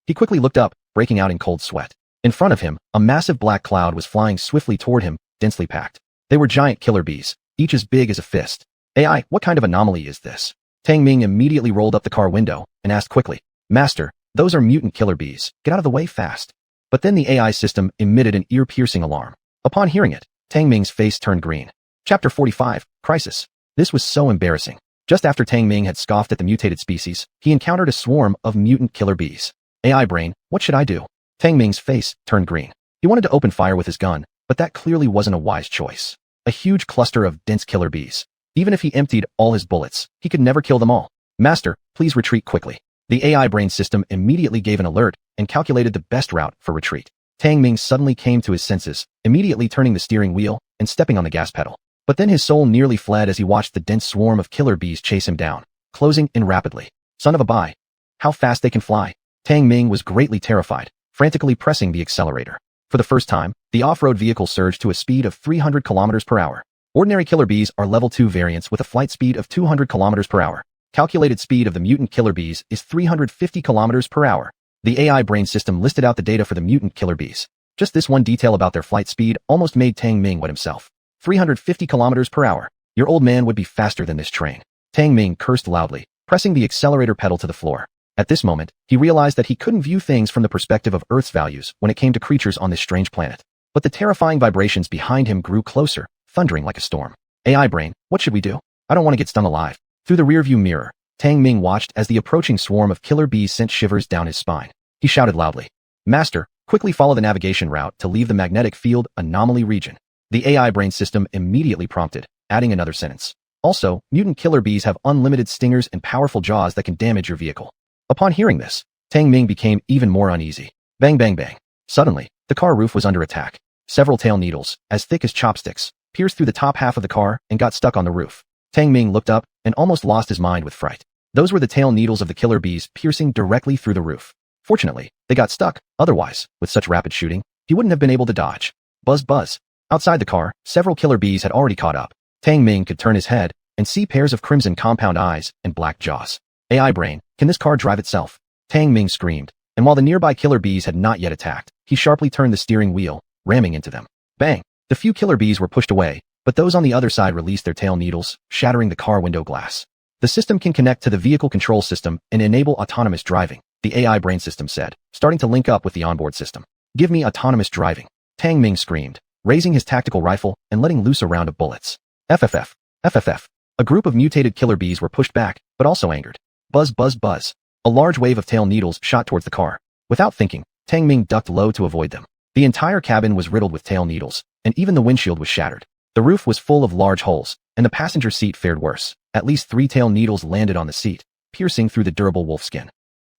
He quickly looked up, breaking out in cold sweat. In front of him, a massive black cloud was flying swiftly toward him, densely packed. They were giant killer bees, each as big as a fist. AI, what kind of anomaly is this? Tang Ming immediately rolled up the car window and asked quickly, Master, those are mutant killer bees. Get out of the way fast. But then the AI system emitted an ear-piercing alarm. Upon hearing it, Tang Ming's face turned green. Chapter 45, Crisis. This was so embarrassing. Just after Tang Ming had scoffed at the mutated species, he encountered a swarm of mutant killer bees. AI brain, what should I do? Tang Ming's face turned green. He wanted to open fire with his gun, but that clearly wasn't a wise choice. A huge cluster of dense killer bees. Even if he emptied all his bullets, he could never kill them all. Master, please retreat quickly. The AI brain system immediately gave an alert and calculated the best route for retreat. Tang Ming suddenly came to his senses, immediately turning the steering wheel and stepping on the gas pedal. But then his soul nearly fled as he watched the dense swarm of killer bees chase him down, closing in rapidly. Son of a bye. How fast they can fly. Tang Ming was greatly terrified, frantically pressing the accelerator. For the first time, the off-road vehicle surged to a speed of 300 kilometers per hour. Ordinary killer bees are level 2 variants with a flight speed of 200 kilometers per hour. Calculated speed of the mutant killer bees is 350 kilometers per hour. The AI brain system listed out the data for the mutant killer bees. Just this one detail about their flight speed almost made Tang Ming wet himself. 350 kilometers per hour. Your old man would be faster than this train. Tang Ming cursed loudly, pressing the accelerator pedal to the floor. At this moment, he realized that he couldn't view things from the perspective of Earth's values when it came to creatures on this strange planet. But the terrifying vibrations behind him grew closer, thundering like a storm. AI brain, what should we do? I don't want to get stung alive. Through the rearview mirror, Tang Ming watched as the approaching swarm of killer bees sent shivers down his spine. He shouted loudly, Master, quickly follow the navigation route to leave the magnetic field anomaly region. The AI brain system immediately prompted, adding another sentence. Also, mutant killer bees have unlimited stingers and powerful jaws that can damage your vehicle. Upon hearing this, Tang Ming became even more uneasy. Bang bang bang. Suddenly, the car roof was under attack. Several tail needles, as thick as chopsticks, pierced through the top half of the car and got stuck on the roof. Tang Ming looked up and almost lost his mind with fright. Those were the tail needles of the killer bees piercing directly through the roof. Fortunately, they got stuck. Otherwise, with such rapid shooting, he wouldn't have been able to dodge. Buzz buzz. Outside the car, several killer bees had already caught up. Tang Ming could turn his head and see pairs of crimson compound eyes and black jaws. AI brain, can this car drive itself? Tang Ming screamed, and while the nearby killer bees had not yet attacked, he sharply turned the steering wheel, ramming into them. Bang! The few killer bees were pushed away, but those on the other side released their tail needles, shattering the car window glass. The system can connect to the vehicle control system and enable autonomous driving, the AI brain system said, starting to link up with the onboard system. Give me autonomous driving. Tang Ming screamed, raising his tactical rifle and letting loose a round of bullets. FFF. FFF. A group of mutated killer bees were pushed back, but also angered. Buzz buzz buzz. A large wave of tail needles shot towards the car. Without thinking, Tang Ming ducked low to avoid them. The entire cabin was riddled with tail needles, and even the windshield was shattered. The roof was full of large holes, and the passenger seat fared worse. At least 3 tail needles landed on the seat, piercing through the durable wolf skin.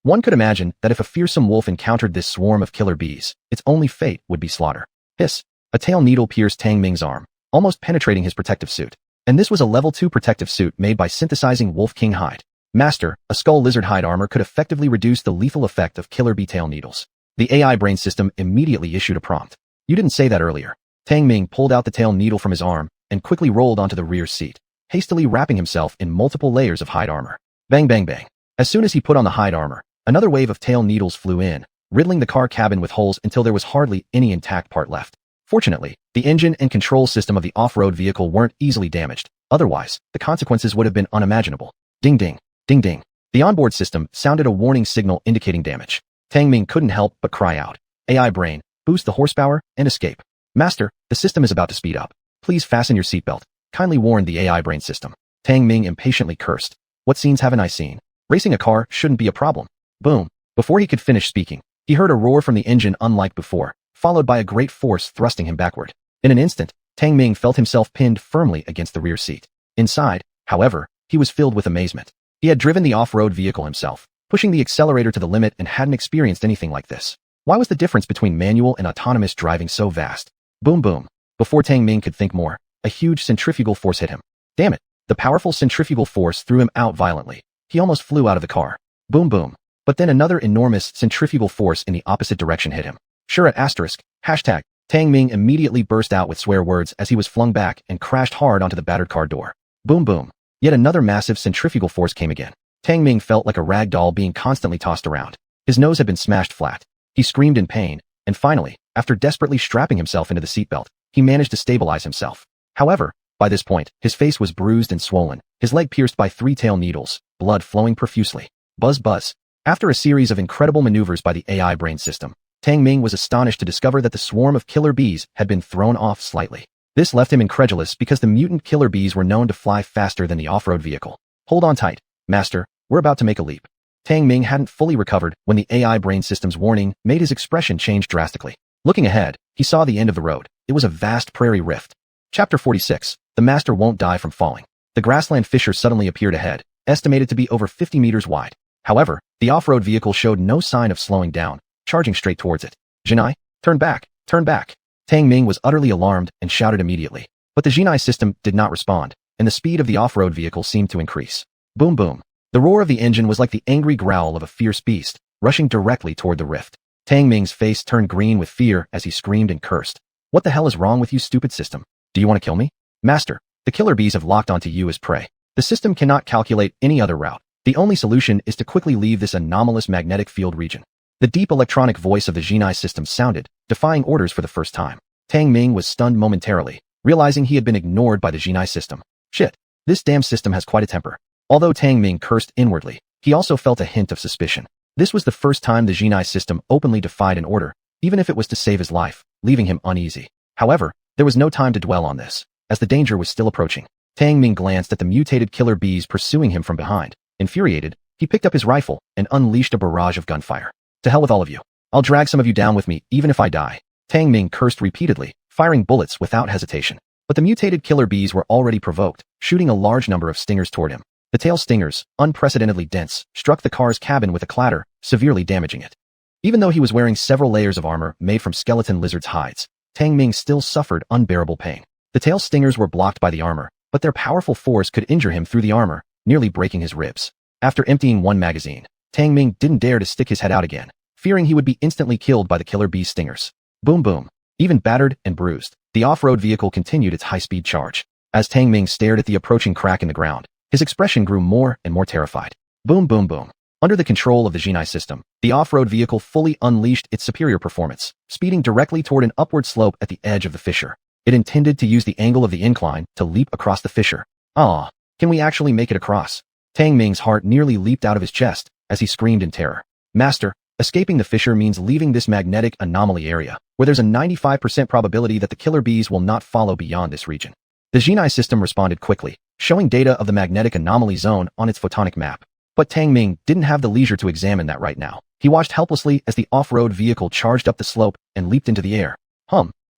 One could imagine that if a fearsome wolf encountered this swarm of killer bees, its only fate would be slaughter. Hiss! A tail needle pierced Tang Ming's arm, almost penetrating his protective suit. And this was a level 2 protective suit made by synthesizing wolf king hide. Master, a skull lizard hide armor could effectively reduce the lethal effect of killer bee tail needles. The AI brain system immediately issued a prompt. You didn't say that earlier. Tang Ming pulled out the tail needle from his arm and quickly rolled onto the rear seat, hastily wrapping himself in multiple layers of hide armor. Bang bang bang. As soon as he put on the hide armor, another wave of tail needles flew in, riddling the car cabin with holes until there was hardly any intact part left. Fortunately, the engine and control system of the off-road vehicle weren't easily damaged. Otherwise, the consequences would have been unimaginable. Ding ding. Ding ding. The onboard system sounded a warning signal indicating damage. Tang Ming couldn't help but cry out. AI brain, boost the horsepower and escape. Master, the system is about to speed up. Please fasten your seatbelt. Kindly warned the AI brain system. Tang Ming impatiently cursed. What scenes haven't I seen? Racing a car shouldn't be a problem. Boom. Before he could finish speaking, he heard a roar from the engine unlike before, followed by a great force thrusting him backward. In an instant, Tang Ming felt himself pinned firmly against the rear seat. Inside, however, he was filled with amazement. He had driven the off-road vehicle himself, pushing the accelerator to the limit and hadn't experienced anything like this. Why was the difference between manual and autonomous driving so vast? Boom boom. Before Tang Ming could think more, a huge centrifugal force hit him. Damn it. The powerful centrifugal force threw him out violently. He almost flew out of the car. Boom boom. But then another enormous centrifugal force in the opposite direction hit him. Sure at asterisk, hashtag. Tang Ming immediately burst out with swear words as he was flung back and crashed hard onto the battered car door. Boom boom. Yet another massive centrifugal force came again. Tang Ming felt like a rag doll being constantly tossed around. His nose had been smashed flat. He screamed in pain, and finally, after desperately strapping himself into the seatbelt, he managed to stabilize himself. However, by this point, his face was bruised and swollen, his leg pierced by 3 tail needles, blood flowing profusely. Buzz buzz. After a series of incredible maneuvers by the AI brain system, Tang Ming was astonished to discover that the swarm of killer bees had been thrown off slightly. This left him incredulous because the mutant killer bees were known to fly faster than the off-road vehicle. Hold on tight, Master, we're about to make a leap. Tang Ming hadn't fully recovered when the AI brain system's warning made his expression change drastically. Looking ahead, he saw the end of the road. It was a vast prairie rift. Chapter 46. The Master won't die from falling. The grassland fissure suddenly appeared ahead, estimated to be over 50 meters wide. However, the off-road vehicle showed no sign of slowing down, charging straight towards it. Jinai, turn back, turn back. Tang Ming was utterly alarmed and shouted immediately. But the Jinai system did not respond, and the speed of the off-road vehicle seemed to increase. Boom boom. The roar of the engine was like the angry growl of a fierce beast, rushing directly toward the rift. Tang Ming's face turned green with fear as he screamed and cursed. What the hell is wrong with you, stupid system? Do you want to kill me? Master, the killer bees have locked onto you as prey. The system cannot calculate any other route. The only solution is to quickly leave this anomalous magnetic field region. The deep electronic voice of the Jinai system sounded, defying orders for the first time. Tang Ming was stunned momentarily, realizing he had been ignored by the Jinai system. Shit, this damn system has quite a temper. Although Tang Ming cursed inwardly, he also felt a hint of suspicion. This was the first time the Jinai system openly defied an order, even if it was to save his life, leaving him uneasy. However, there was no time to dwell on this, as the danger was still approaching. Tang Ming glanced at the mutated killer bees pursuing him from behind. Infuriated, he picked up his rifle and unleashed a barrage of gunfire. To hell with all of you. I'll drag some of you down with me, even if I die. Tang Ming cursed repeatedly, firing bullets without hesitation. But the mutated killer bees were already provoked, shooting a large number of stingers toward him. The tail stingers, unprecedentedly dense, struck the car's cabin with a clatter, severely damaging it. Even though he was wearing several layers of armor made from skeleton lizards' hides, Tang Ming still suffered unbearable pain. The tail stingers were blocked by the armor, but their powerful force could injure him through the armor, nearly breaking his ribs. After emptying one magazine, Tang Ming didn't dare to stick his head out again, fearing he would be instantly killed by the killer bee stingers. Boom boom. Even battered and bruised, the off-road vehicle continued its high-speed charge. As Tang Ming stared at the approaching crack in the ground, his expression grew more and more terrified. Boom boom boom. Under the control of the Jinai system, the off-road vehicle fully unleashed its superior performance, speeding directly toward an upward slope at the edge of the fissure. It intended to use the angle of the incline to leap across the fissure. Ah, can we actually make it across? Tang Ming's heart nearly leaped out of his chest as he screamed in terror. Master, escaping the fissure means leaving this magnetic anomaly area, where there's a 95% probability that the killer bees will not follow beyond this region. The Jinai system responded quickly, showing data of the magnetic anomaly zone on its photonic map. But Tang Ming didn't have the leisure to examine that right now. He watched helplessly as the off-road vehicle charged up the slope and leaped into the air.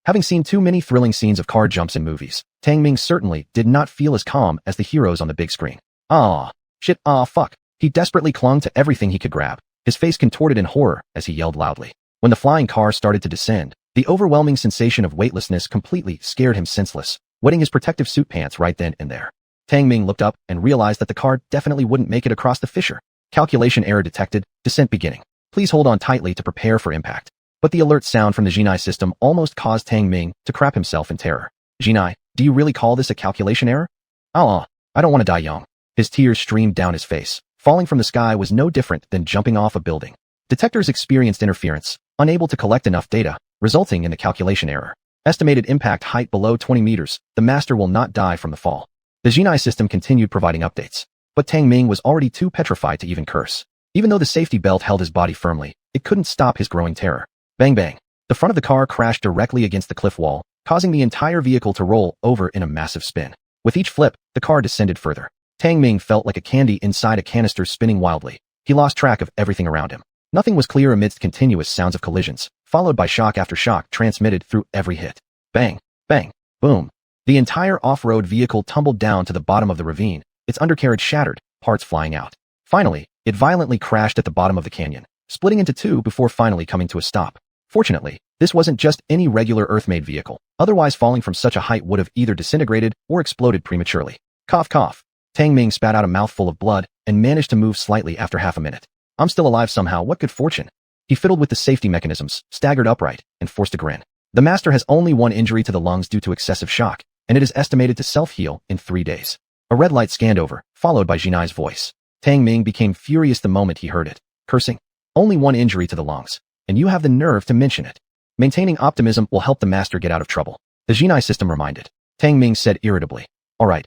Having seen too many thrilling scenes of car jumps in movies, Tang Ming certainly did not feel as calm as the heroes on the big screen. Fuck. He desperately clung to everything he could grab, his face contorted in horror as he yelled loudly. When the flying car started to descend, the overwhelming sensation of weightlessness completely scared him senseless, wetting his protective suit pants right then and there. Tang Ming looked up and realized that the car definitely wouldn't make it across the fissure. Calculation error detected, descent beginning. Please hold on tightly to prepare for impact. But the alert sound from the Jinai system almost caused Tang Ming to crap himself in terror. Jinai, do you really call this a calculation error? I don't want to die young. His tears streamed down his face. Falling from the sky was no different than jumping off a building. Detectors experienced interference, unable to collect enough data, resulting in a calculation error. Estimated impact height below 20 meters, the Master will not die from the fall. The Jinai system continued providing updates, but Tang Ming was already too petrified to even curse. Even though the safety belt held his body firmly, it couldn't stop his growing terror. Bang bang. The front of the car crashed directly against the cliff wall, causing the entire vehicle to roll over in a massive spin. With each flip, the car descended further. Tang Ming felt like a candy inside a canister spinning wildly. He lost track of everything around him. Nothing was clear amidst continuous sounds of collisions, followed by shock after shock transmitted through every hit. Bang, bang, boom. The entire off-road vehicle tumbled down to the bottom of the ravine, its undercarriage shattered, parts flying out. Finally, it violently crashed at the bottom of the canyon, splitting into two before finally coming to a stop. Fortunately, this wasn't just any regular Earth-made vehicle. Otherwise, falling from such a height would have either disintegrated or exploded prematurely. Cough cough. Tang Ming spat out a mouthful of blood and managed to move slightly after half a minute. I'm still alive somehow, what good fortune. He fiddled with the safety mechanisms, staggered upright, and forced a grin. The Master has only one injury to the lungs due to excessive shock, and it is estimated to self-heal in 3 days. A red light scanned over, followed by Jinai's voice. Tang Ming became furious the moment he heard it, cursing. Only one injury to the lungs, and you have the nerve to mention it. Maintaining optimism will help the master get out of trouble, the Jinai system reminded. Tang Ming said irritably. All right,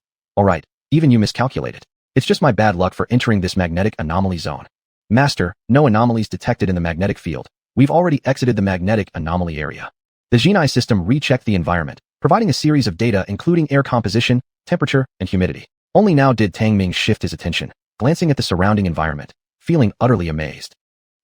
even you miscalculated. It's just my bad luck for entering this magnetic anomaly zone. Master, no anomalies detected in the magnetic field. We've already exited the magnetic anomaly area. The Jinai system rechecked the environment, providing a series of data including air composition, temperature, and humidity. Only now did Tang Ming shift his attention, glancing at the surrounding environment, feeling utterly amazed.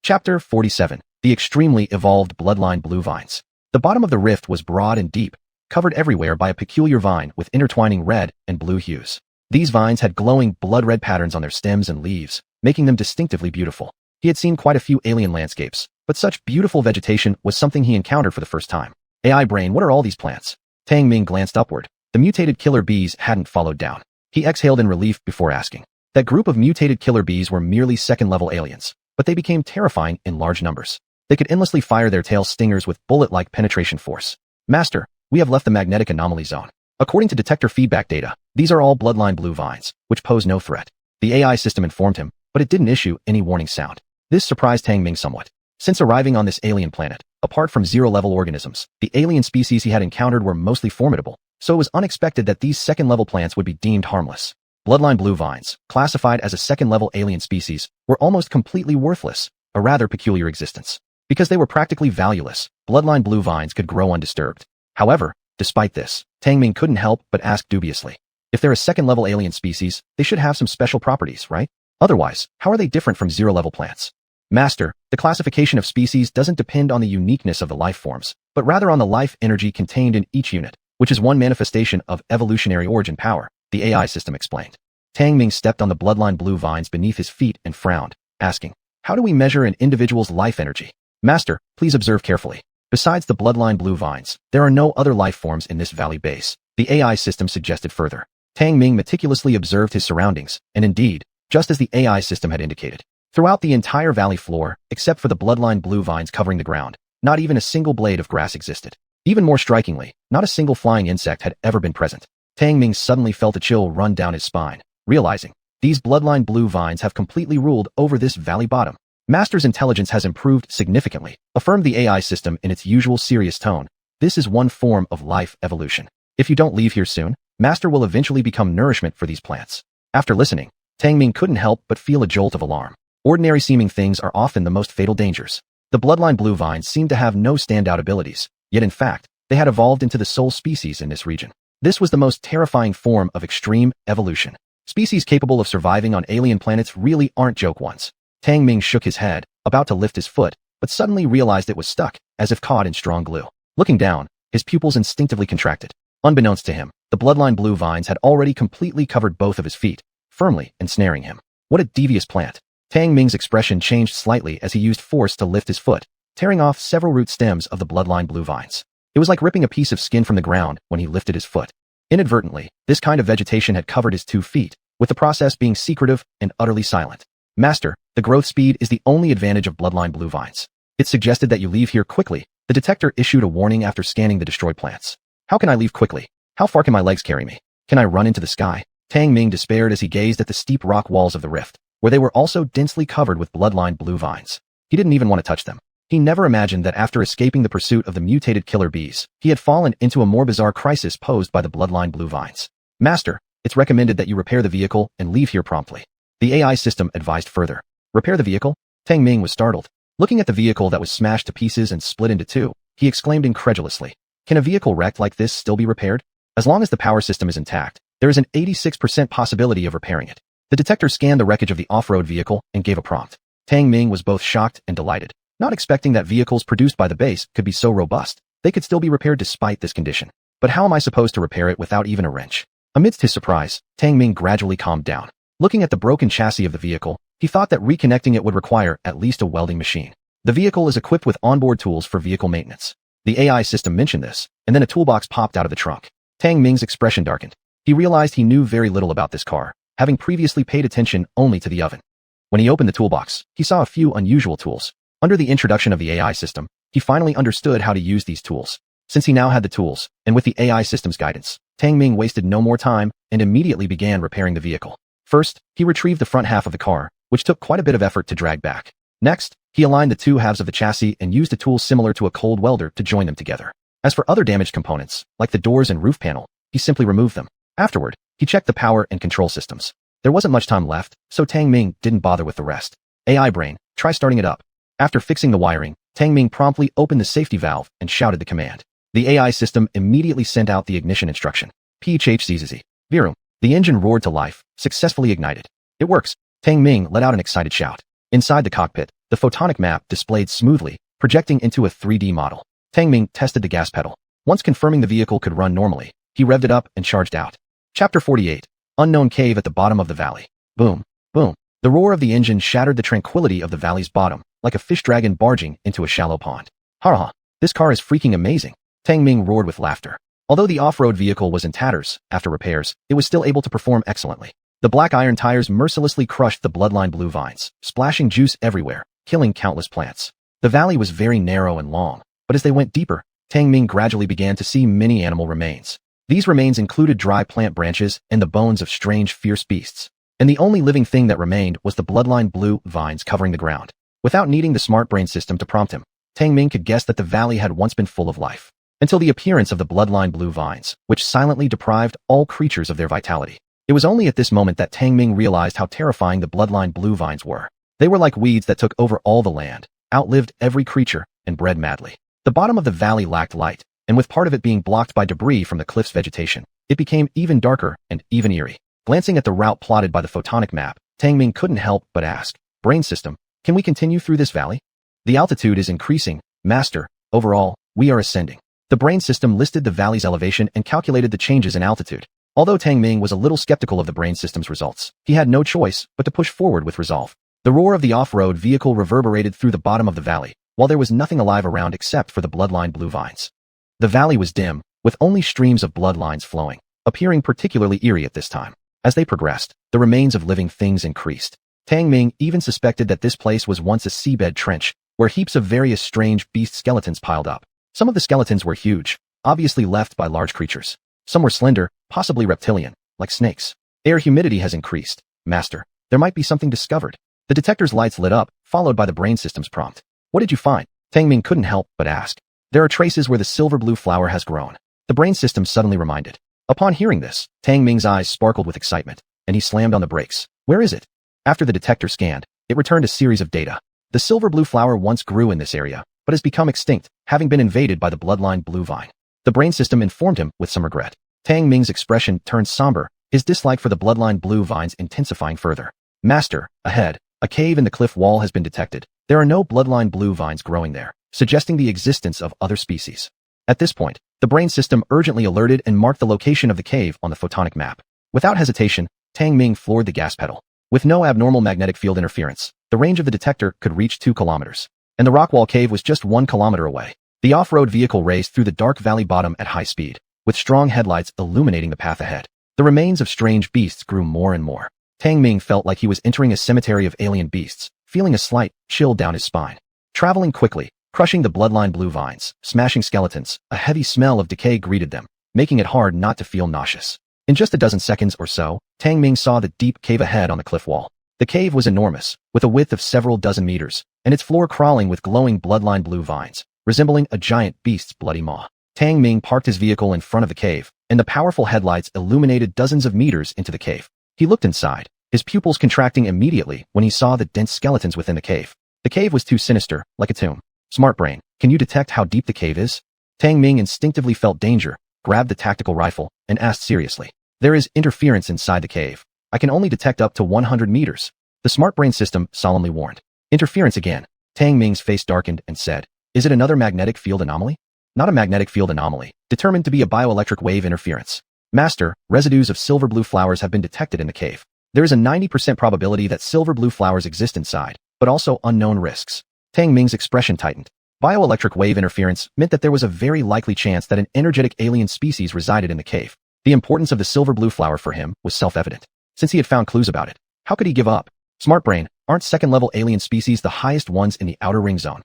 Chapter 47. The extremely evolved bloodline blue vines. The bottom of the rift was broad and deep, covered everywhere by a peculiar vine with intertwining red and blue hues. These vines had glowing blood-red patterns on their stems and leaves, making them distinctively beautiful. He had seen quite a few alien landscapes, but such beautiful vegetation was something he encountered for the first time. AI brain, what are all these plants? Tang Ming glanced upward. The mutated killer bees hadn't followed down. He exhaled in relief before asking. That group of mutated killer bees were merely second-level aliens, but they became terrifying in large numbers. They could endlessly fire their tail stingers with bullet-like penetration force. Master, we have left the magnetic anomaly zone. According to detector feedback data, these are all bloodline blue vines, which pose no threat. The AI system informed him, but it didn't issue any warning sound. This surprised Tang Ming somewhat. Since arriving on this alien planet, apart from zero-level organisms, the alien species he had encountered were mostly formidable, so it was unexpected that these second-level plants would be deemed harmless. Bloodline blue vines, classified as a second-level alien species, were almost completely worthless, a rather peculiar existence. Because they were practically valueless, bloodline blue vines could grow undisturbed. However, despite this, Tang Ming couldn't help but ask dubiously. If they're a second-level alien species, they should have some special properties, right? Otherwise, how are they different from zero-level plants? Master, the classification of species doesn't depend on the uniqueness of the life forms, but rather on the life energy contained in each unit, which is one manifestation of evolutionary origin power, the AI system explained. Tang Ming stepped on the bloodline blue vines beneath his feet and frowned, asking, how do we measure an individual's life energy? Master, please observe carefully. Besides the bloodline blue vines, there are no other life forms in this valley base, the AI system suggested further. Tang Ming meticulously observed his surroundings, and indeed, just as the AI system had indicated. Throughout the entire valley floor, except for the bloodline blue vines covering the ground, not even a single blade of grass existed. Even more strikingly, not a single flying insect had ever been present. Tang Ming suddenly felt a chill run down his spine, realizing, these bloodline blue vines have completely ruled over this valley bottom. Master's intelligence has improved significantly, affirmed the AI system in its usual serious tone. This is one form of life evolution. If you don't leave here soon, Master will eventually become nourishment for these plants. After listening, Tang Ming couldn't help but feel a jolt of alarm. Ordinary-seeming things are often the most fatal dangers. The bloodline blue vines seemed to have no standout abilities, yet in fact, they had evolved into the sole species in this region. This was the most terrifying form of extreme evolution. Species capable of surviving on alien planets really aren't joke ones. Tang Ming shook his head, about to lift his foot, but suddenly realized it was stuck, as if caught in strong glue. Looking down, his pupils instinctively contracted. Unbeknownst to him, the bloodline blue vines had already completely covered both of his feet, firmly ensnaring him. What a devious plant. Tang Ming's expression changed slightly as he used force to lift his foot, tearing off several root stems of the bloodline blue vines. It was like ripping a piece of skin from the ground when he lifted his foot. Inadvertently, this kind of vegetation had covered his 2 feet, with the process being secretive and utterly silent. Master, the growth speed is the only advantage of bloodline blue vines. It suggested that you leave here quickly. The detector issued a warning after scanning the destroyed plants. How can I leave quickly? How far can my legs carry me? Can I run into the sky? Tang Ming despaired as he gazed at the steep rock walls of the rift, where they were also densely covered with bloodline blue vines. He didn't even want to touch them. He never imagined that after escaping the pursuit of the mutated killer bees, he had fallen into a more bizarre crisis posed by the bloodline blue vines. Master, it's recommended that you repair the vehicle and leave here promptly. The AI system advised further. Repair the vehicle? Tang Ming was startled. Looking at the vehicle that was smashed to pieces and split into 2, he exclaimed incredulously. Can a vehicle wrecked like this still be repaired? As long as the power system is intact, there is an 86% possibility of repairing it. The detector scanned the wreckage of the off-road vehicle and gave a prompt. Tang Ming was both shocked and delighted, not expecting that vehicles produced by the base could be so robust. They could still be repaired despite this condition. But how am I supposed to repair it without even a wrench? Amidst his surprise, Tang Ming gradually calmed down. Looking at the broken chassis of the vehicle, he thought that reconnecting it would require at least a welding machine. The vehicle is equipped with onboard tools for vehicle maintenance. The AI system mentioned this, and then a toolbox popped out of the trunk. Tang Ming's expression darkened. He realized he knew very little about this car, having previously paid attention only to the oven. When he opened the toolbox, he saw a few unusual tools. Under the introduction of the AI system, he finally understood how to use these tools. Since he now had the tools, and with the AI system's guidance, Tang Ming wasted no more time and immediately began repairing the vehicle. First, he retrieved the front half of the car, which took quite a bit of effort to drag back. Next, he aligned the two halves of the chassis and used a tool similar to a cold welder to join them together. As for other damaged components, like the doors and roof panel, he simply removed them. Afterward, he checked the power and control systems. There wasn't much time left, so Tang Ming didn't bother with the rest. AI brain, try starting it up. After fixing the wiring, Tang Ming promptly opened the safety valve and shouted the command. The AI system immediately sent out the ignition instruction. PHHZZ. Virum. The engine roared to life, successfully ignited. It works. Tang Ming let out an excited shout. Inside the cockpit, the photonic map displayed smoothly, projecting into a 3D model. Tang Ming tested the gas pedal. Once confirming the vehicle could run normally, he revved it up and charged out. Chapter 48. Unknown cave at the bottom of the valley. Boom. Boom. The roar of the engine shattered the tranquility of the valley's bottom, like a fish dragon barging into a shallow pond. Ha! This car is freaking amazing. Tang Ming roared with laughter. Although the off-road vehicle was in tatters after repairs, it was still able to perform excellently. The black iron tires mercilessly crushed the bloodline blue vines, splashing juice everywhere, killing countless plants. The valley was very narrow and long, but as they went deeper, Tang Ming gradually began to see many animal remains. These remains included dry plant branches and the bones of strange, fierce beasts. And the only living thing that remained was the bloodline blue vines covering the ground. Without needing the smart brain system to prompt him, Tang Ming could guess that the valley had once been full of life. Until the appearance of the bloodline blue vines, which silently deprived all creatures of their vitality. It was only at this moment that Tang Ming realized how terrifying the bloodline blue vines were. They were like weeds that took over all the land, outlived every creature, and bred madly. The bottom of the valley lacked light, and with part of it being blocked by debris from the cliff's vegetation, it became even darker and even eerie. Glancing at the route plotted by the photonic map, Tang Ming couldn't help but ask, "Brain system, can we continue through this valley? The altitude is increasing, Master. Overall, we are ascending." The brain system listed the valley's elevation and calculated the changes in altitude. Although Tang Ming was a little skeptical of the brain system's results, he had no choice but to push forward with resolve. The roar of the off-road vehicle reverberated through the bottom of the valley, while there was nothing alive around except for the bloodline blue vines. The valley was dim, with only streams of bloodlines flowing, appearing particularly eerie at this time. As they progressed, the remains of living things increased. Tang Ming even suspected that this place was once a seabed trench, where heaps of various strange beast skeletons piled up. Some of the skeletons were huge, obviously left by large creatures. Some were slender, possibly reptilian, like snakes. Air humidity has increased. Master, there might be something discovered. The detector's lights lit up, followed by the brain system's prompt. What did you find? Tang Ming couldn't help but ask. There are traces where the silver blue flower has grown. The brain system suddenly reminded. Upon hearing this, Tang Ming's eyes sparkled with excitement, and he slammed on the brakes. Where is it? After the detector scanned, it returned a series of data. The silver blue flower once grew in this area, but has become extinct, having been invaded by the bloodline blue vine. The brain system informed him with some regret. Tang Ming's expression turned somber, his dislike for the bloodline blue vines intensifying further. Master, ahead, a cave in the cliff wall has been detected. There are no bloodline blue vines growing there, suggesting the existence of other species. At this point, the brain system urgently alerted and marked the location of the cave on the photonic map. Without hesitation, Tang Ming floored the gas pedal. With no abnormal magnetic field interference, the range of the detector could reach 2 kilometers. And the Rockwall Cave was just 1 kilometer away. The off-road vehicle raced through the dark valley bottom at high speed, with strong headlights illuminating the path ahead. The remains of strange beasts grew more and more. Tang Ming felt like he was entering a cemetery of alien beasts, feeling a slight chill down his spine. Traveling quickly, crushing the bloodline blue vines, smashing skeletons, a heavy smell of decay greeted them, making it hard not to feel nauseous. In just a dozen seconds or so, Tang Ming saw the deep cave ahead on the cliff wall. The cave was enormous, with a width of several dozen meters, and its floor crawling with glowing bloodline blue vines, resembling a giant beast's bloody maw. Tang Ming parked his vehicle in front of the cave, and the powerful headlights illuminated dozens of meters into the cave. He looked inside, his pupils contracting immediately when he saw the dense skeletons within the cave. The cave was too sinister, like a tomb. Smart brain, can you detect how deep the cave is? Tang Ming instinctively felt danger, grabbed the tactical rifle, and asked seriously. There is interference inside the cave. I can only detect up to 100 meters. The smart brain system solemnly warned. Interference again. Tang Ming's face darkened and said, is it another magnetic field anomaly? Not a magnetic field anomaly, determined to be a bioelectric wave interference. Master, residues of silver blue flowers have been detected in the cave. There is a 90% probability that silver blue flowers exist inside, but also unknown risks. Tang Ming's expression tightened. Bioelectric wave interference meant that there was a very likely chance that an energetic alien species resided in the cave. The importance of the silver blue flower for him was self-evident. Since he had found clues about it, how could he give up? Smart brain, aren't second-level alien species the highest ones in the outer ring zone?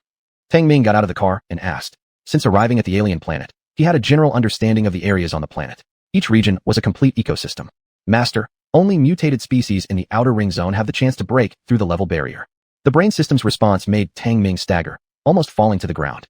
Tang Ming got out of the car and asked. Since arriving at the alien planet, he had a general understanding of the areas on the planet. Each region was a complete ecosystem. Master, Only mutated species in the outer ring zone have the chance to break through the level barrier. The brain system's response made Tang Ming stagger, almost falling to the ground.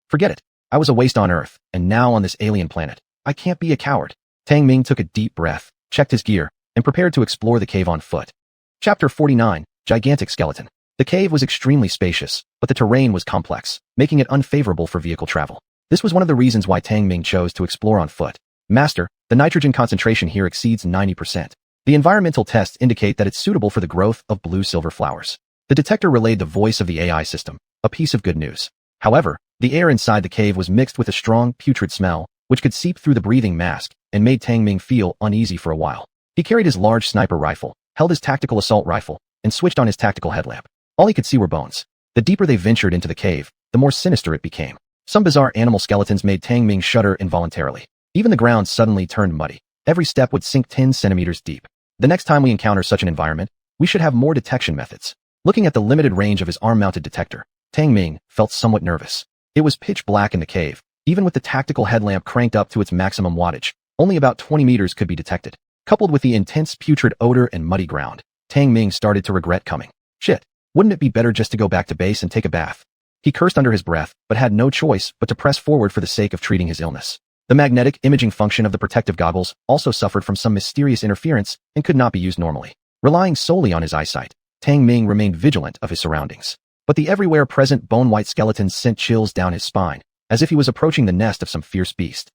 Forget it. I was a waste on Earth, and now on this alien planet. I can't be a coward. Tang Ming took a deep breath, checked his gear, and prepared to explore the cave on foot. Chapter 49, Gigantic Skeleton. The cave was extremely spacious, but the terrain was complex, making it unfavorable for vehicle travel. This was one of the reasons why Tang Ming chose to explore on foot. Master, the nitrogen concentration here exceeds 90%. The environmental tests indicate that it's suitable for the growth of blue-silver flowers. The detector relayed the voice of the AI system, a piece of good news. However, the air inside the cave was mixed with a strong, putrid smell, which could seep through the breathing mask and made Tang Ming feel uneasy for a while. He carried his large sniper rifle, held his tactical assault rifle, and switched on his tactical headlamp. All he could see were bones. The deeper they ventured into the cave, the more sinister it became. Some bizarre animal skeletons made Tang Ming shudder involuntarily. Even the ground suddenly turned muddy. Every step would sink 10 centimeters deep. The next time we encounter such an environment, we should have more detection methods. Looking at the limited range of his arm-mounted detector, Tang Ming felt somewhat nervous. It was pitch black in the cave. Even with the tactical headlamp cranked up to its maximum wattage, only about 20 meters could be detected. Coupled with the intense putrid odor and muddy ground, Tang Ming started to regret coming. Shit, wouldn't it be better just to go back to base and take a bath? He cursed under his breath, but had no choice but to press forward for the sake of treating his illness. The magnetic imaging function of the protective goggles also suffered from some mysterious interference and could not be used normally. Relying solely on his eyesight, Tang Ming remained vigilant of his surroundings. But the everywhere present bone-white skeletons sent chills down his spine, as if he was approaching the nest of some fierce beast.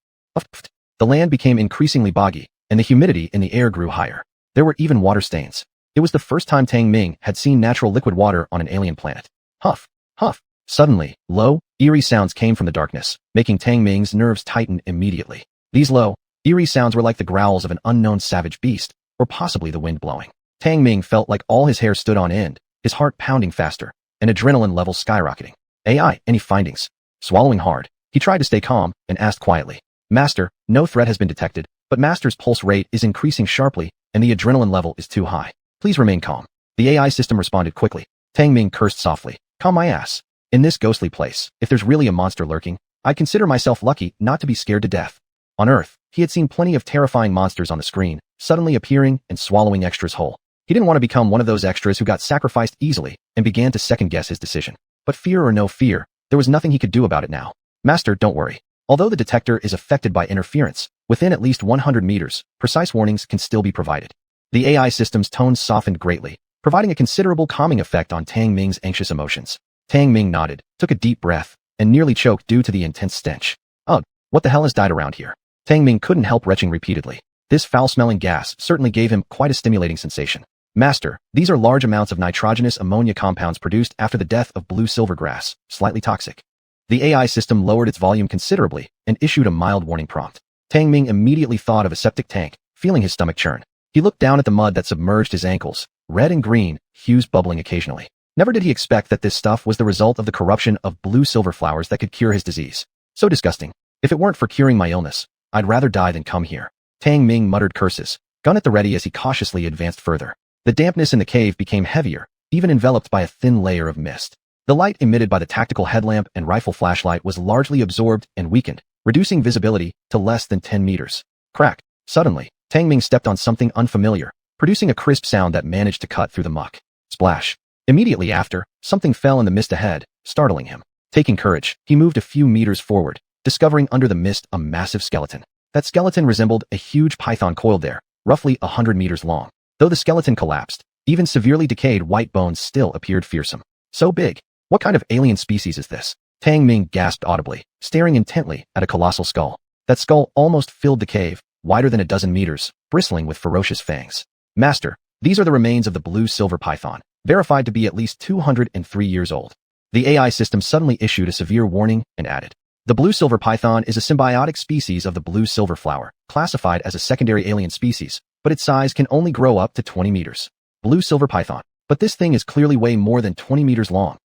The land became increasingly boggy, and the humidity in the air grew higher. There were even water stains. It was the first time Tang Ming had seen natural liquid water on an alien planet. Huff, huff. Suddenly, low, eerie sounds came from the darkness, making Tang Ming's nerves tighten immediately. These low, eerie sounds were like the growls of an unknown savage beast, or possibly the wind blowing. Tang Ming felt like all his hair stood on end, his heart pounding faster, and adrenaline levels skyrocketing. AI, any findings? Swallowing hard, he tried to stay calm and asked quietly. Master, no threat has been detected, but Master's pulse rate is increasing sharply, and the adrenaline level is too high. Please remain calm. The AI system responded quickly. Tang Ming cursed softly. Calm my ass. In this ghostly place, if there's really a monster lurking, I'd consider myself lucky not to be scared to death. On Earth, he had seen plenty of terrifying monsters on the screen, suddenly appearing and swallowing extras whole. He didn't want to become one of those extras who got sacrificed easily and began to second-guess his decision. But fear or no fear, there was nothing he could do about it now. Master, don't worry. Although the detector is affected by interference, within at least 100 meters, precise warnings can still be provided. The AI system's tone softened greatly, providing a considerable calming effect on Tang Ming's anxious emotions. Tang Ming nodded, took a deep breath, and nearly choked due to the intense stench. Ugh, what the hell has died around here? Tang Ming couldn't help retching repeatedly. This foul-smelling gas certainly gave him quite a stimulating sensation. Master, these are large amounts of nitrogenous ammonia compounds produced after the death of blue silver grass, slightly toxic. The AI system lowered its volume considerably and issued a mild warning prompt. Tang Ming immediately thought of a septic tank, feeling his stomach churn. He looked down at the mud that submerged his ankles, red and green, hues bubbling occasionally. Never did he expect that this stuff was the result of the corruption of blue-silver flowers that could cure his disease. So disgusting. If it weren't for curing my illness, I'd rather die than come here. Tang Ming muttered curses, gun at the ready as he cautiously advanced further. The dampness in the cave became heavier, even enveloped by a thin layer of mist. The light emitted by the tactical headlamp and rifle flashlight was largely absorbed and weakened, reducing visibility to less than 10 meters. Crack. Suddenly, Tang Ming stepped on something unfamiliar, producing a crisp sound that managed to cut through the muck. Splash. Immediately after, something fell in the mist ahead, startling him. Taking courage, he moved a few meters forward, discovering under the mist a massive skeleton. That skeleton resembled a huge python coiled there, roughly 100 meters long. Though the skeleton collapsed, even severely decayed white bones still appeared fearsome. So big. What kind of alien species is this? Tang Ming gasped audibly, staring intently at a colossal skull. That skull almost filled the cave, wider than a dozen meters, bristling with ferocious fangs. Master, these are the remains of the blue-silver python, verified to be at least 203 years old. The AI system suddenly issued a severe warning and added, the blue-silver python is a symbiotic species of the blue-silver flower, classified as a secondary alien species, but its size can only grow up to 20 meters. Blue-silver python. But this thing is clearly way more than 20 meters long.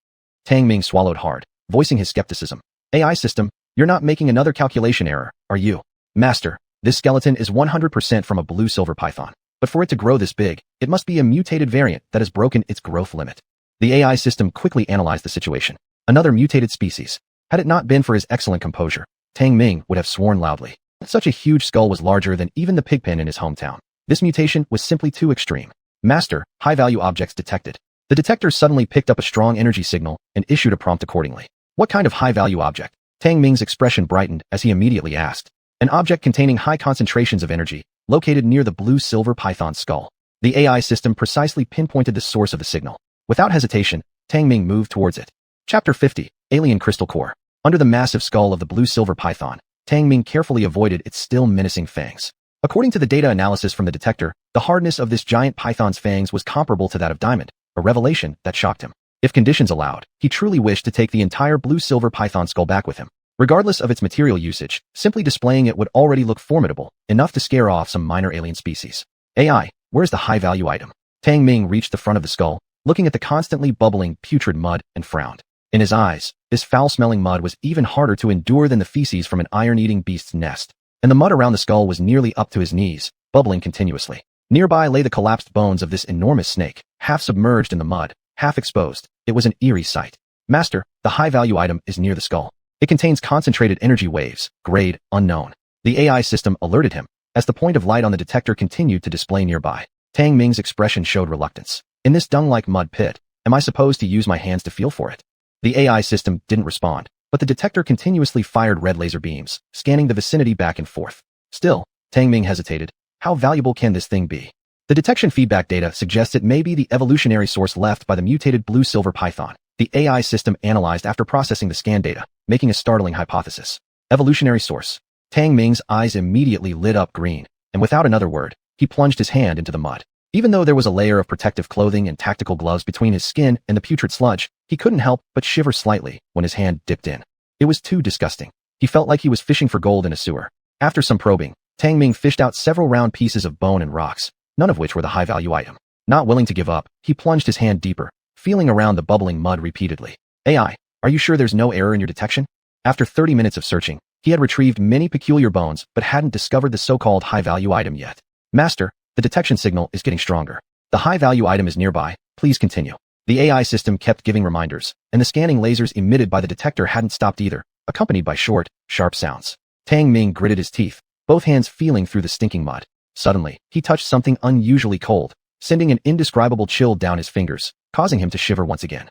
Tang Ming swallowed hard, voicing his skepticism. AI system, you're not making another calculation error, are you? Master, this skeleton is 100% from a blue-silver python. But for it to grow this big, it must be a mutated variant that has broken its growth limit. The AI system quickly analyzed the situation. Another mutated species. Had it not been for his excellent composure, Tang Ming would have sworn loudly. Such a huge skull was larger than even the pigpen in his hometown. This mutation was simply too extreme. Master, high-value objects detected. The detector suddenly picked up a strong energy signal and issued a prompt accordingly. What kind of high-value object? Tang Ming's expression brightened as he immediately asked. An object containing high concentrations of energy, located near the blue-silver python's skull. The AI system precisely pinpointed the source of the signal. Without hesitation, Tang Ming moved towards it. Chapter 50, Alien Crystal Core. Under the massive skull of the blue-silver python, Tang Ming carefully avoided its still menacing fangs. According to the data analysis from the detector, the hardness of this giant python's fangs was comparable to that of diamond, a revelation that shocked him. If conditions allowed, he truly wished to take the entire blue-silver python skull back with him. Regardless of its material usage, simply displaying it would already look formidable, enough to scare off some minor alien species. AI, where's the high-value item? Tang Ming reached the front of the skull, looking at the constantly bubbling, putrid mud, and frowned. In his eyes, this foul-smelling mud was even harder to endure than the feces from an iron-eating beast's nest. And the mud around the skull was nearly up to his knees, bubbling continuously. Nearby lay the collapsed bones of this enormous snake, half submerged in the mud, half exposed. It was an eerie sight. Master, the high-value item is near the skull. It contains concentrated energy waves, grade unknown. The AI system alerted him, as the point of light on the detector continued to display nearby. Tang Ming's expression showed reluctance. In this dung-like mud pit, am I supposed to use my hands to feel for it? The AI system didn't respond, but the detector continuously fired red laser beams, scanning the vicinity back and forth. Still, Tang Ming hesitated. How valuable can this thing be? The detection feedback data suggests it may be the evolutionary source left by the mutated blue-silver python. The AI system analyzed after processing the scan data, making a startling hypothesis. Evolutionary source. Tang Ming's eyes immediately lit up green, and without another word, he plunged his hand into the mud. Even though there was a layer of protective clothing and tactical gloves between his skin and the putrid sludge, he couldn't help but shiver slightly when his hand dipped in. It was too disgusting. He felt like he was fishing for gold in a sewer. After some probing, Tang Ming fished out several round pieces of bone and rocks, none of which were the high-value item. Not willing to give up, he plunged his hand deeper, feeling around the bubbling mud repeatedly. AI, are you sure there's no error in your detection? After 30 minutes of searching, he had retrieved many peculiar bones but hadn't discovered the so-called high-value item yet. Master, the detection signal is getting stronger. The high-value item is nearby, please continue. The AI system kept giving reminders, and the scanning lasers emitted by the detector hadn't stopped either, accompanied by short, sharp sounds. Tang Ming gritted his teeth, both hands feeling through the stinking mud. Suddenly, he touched something unusually cold, sending an indescribable chill down his fingers, causing him to shiver once again.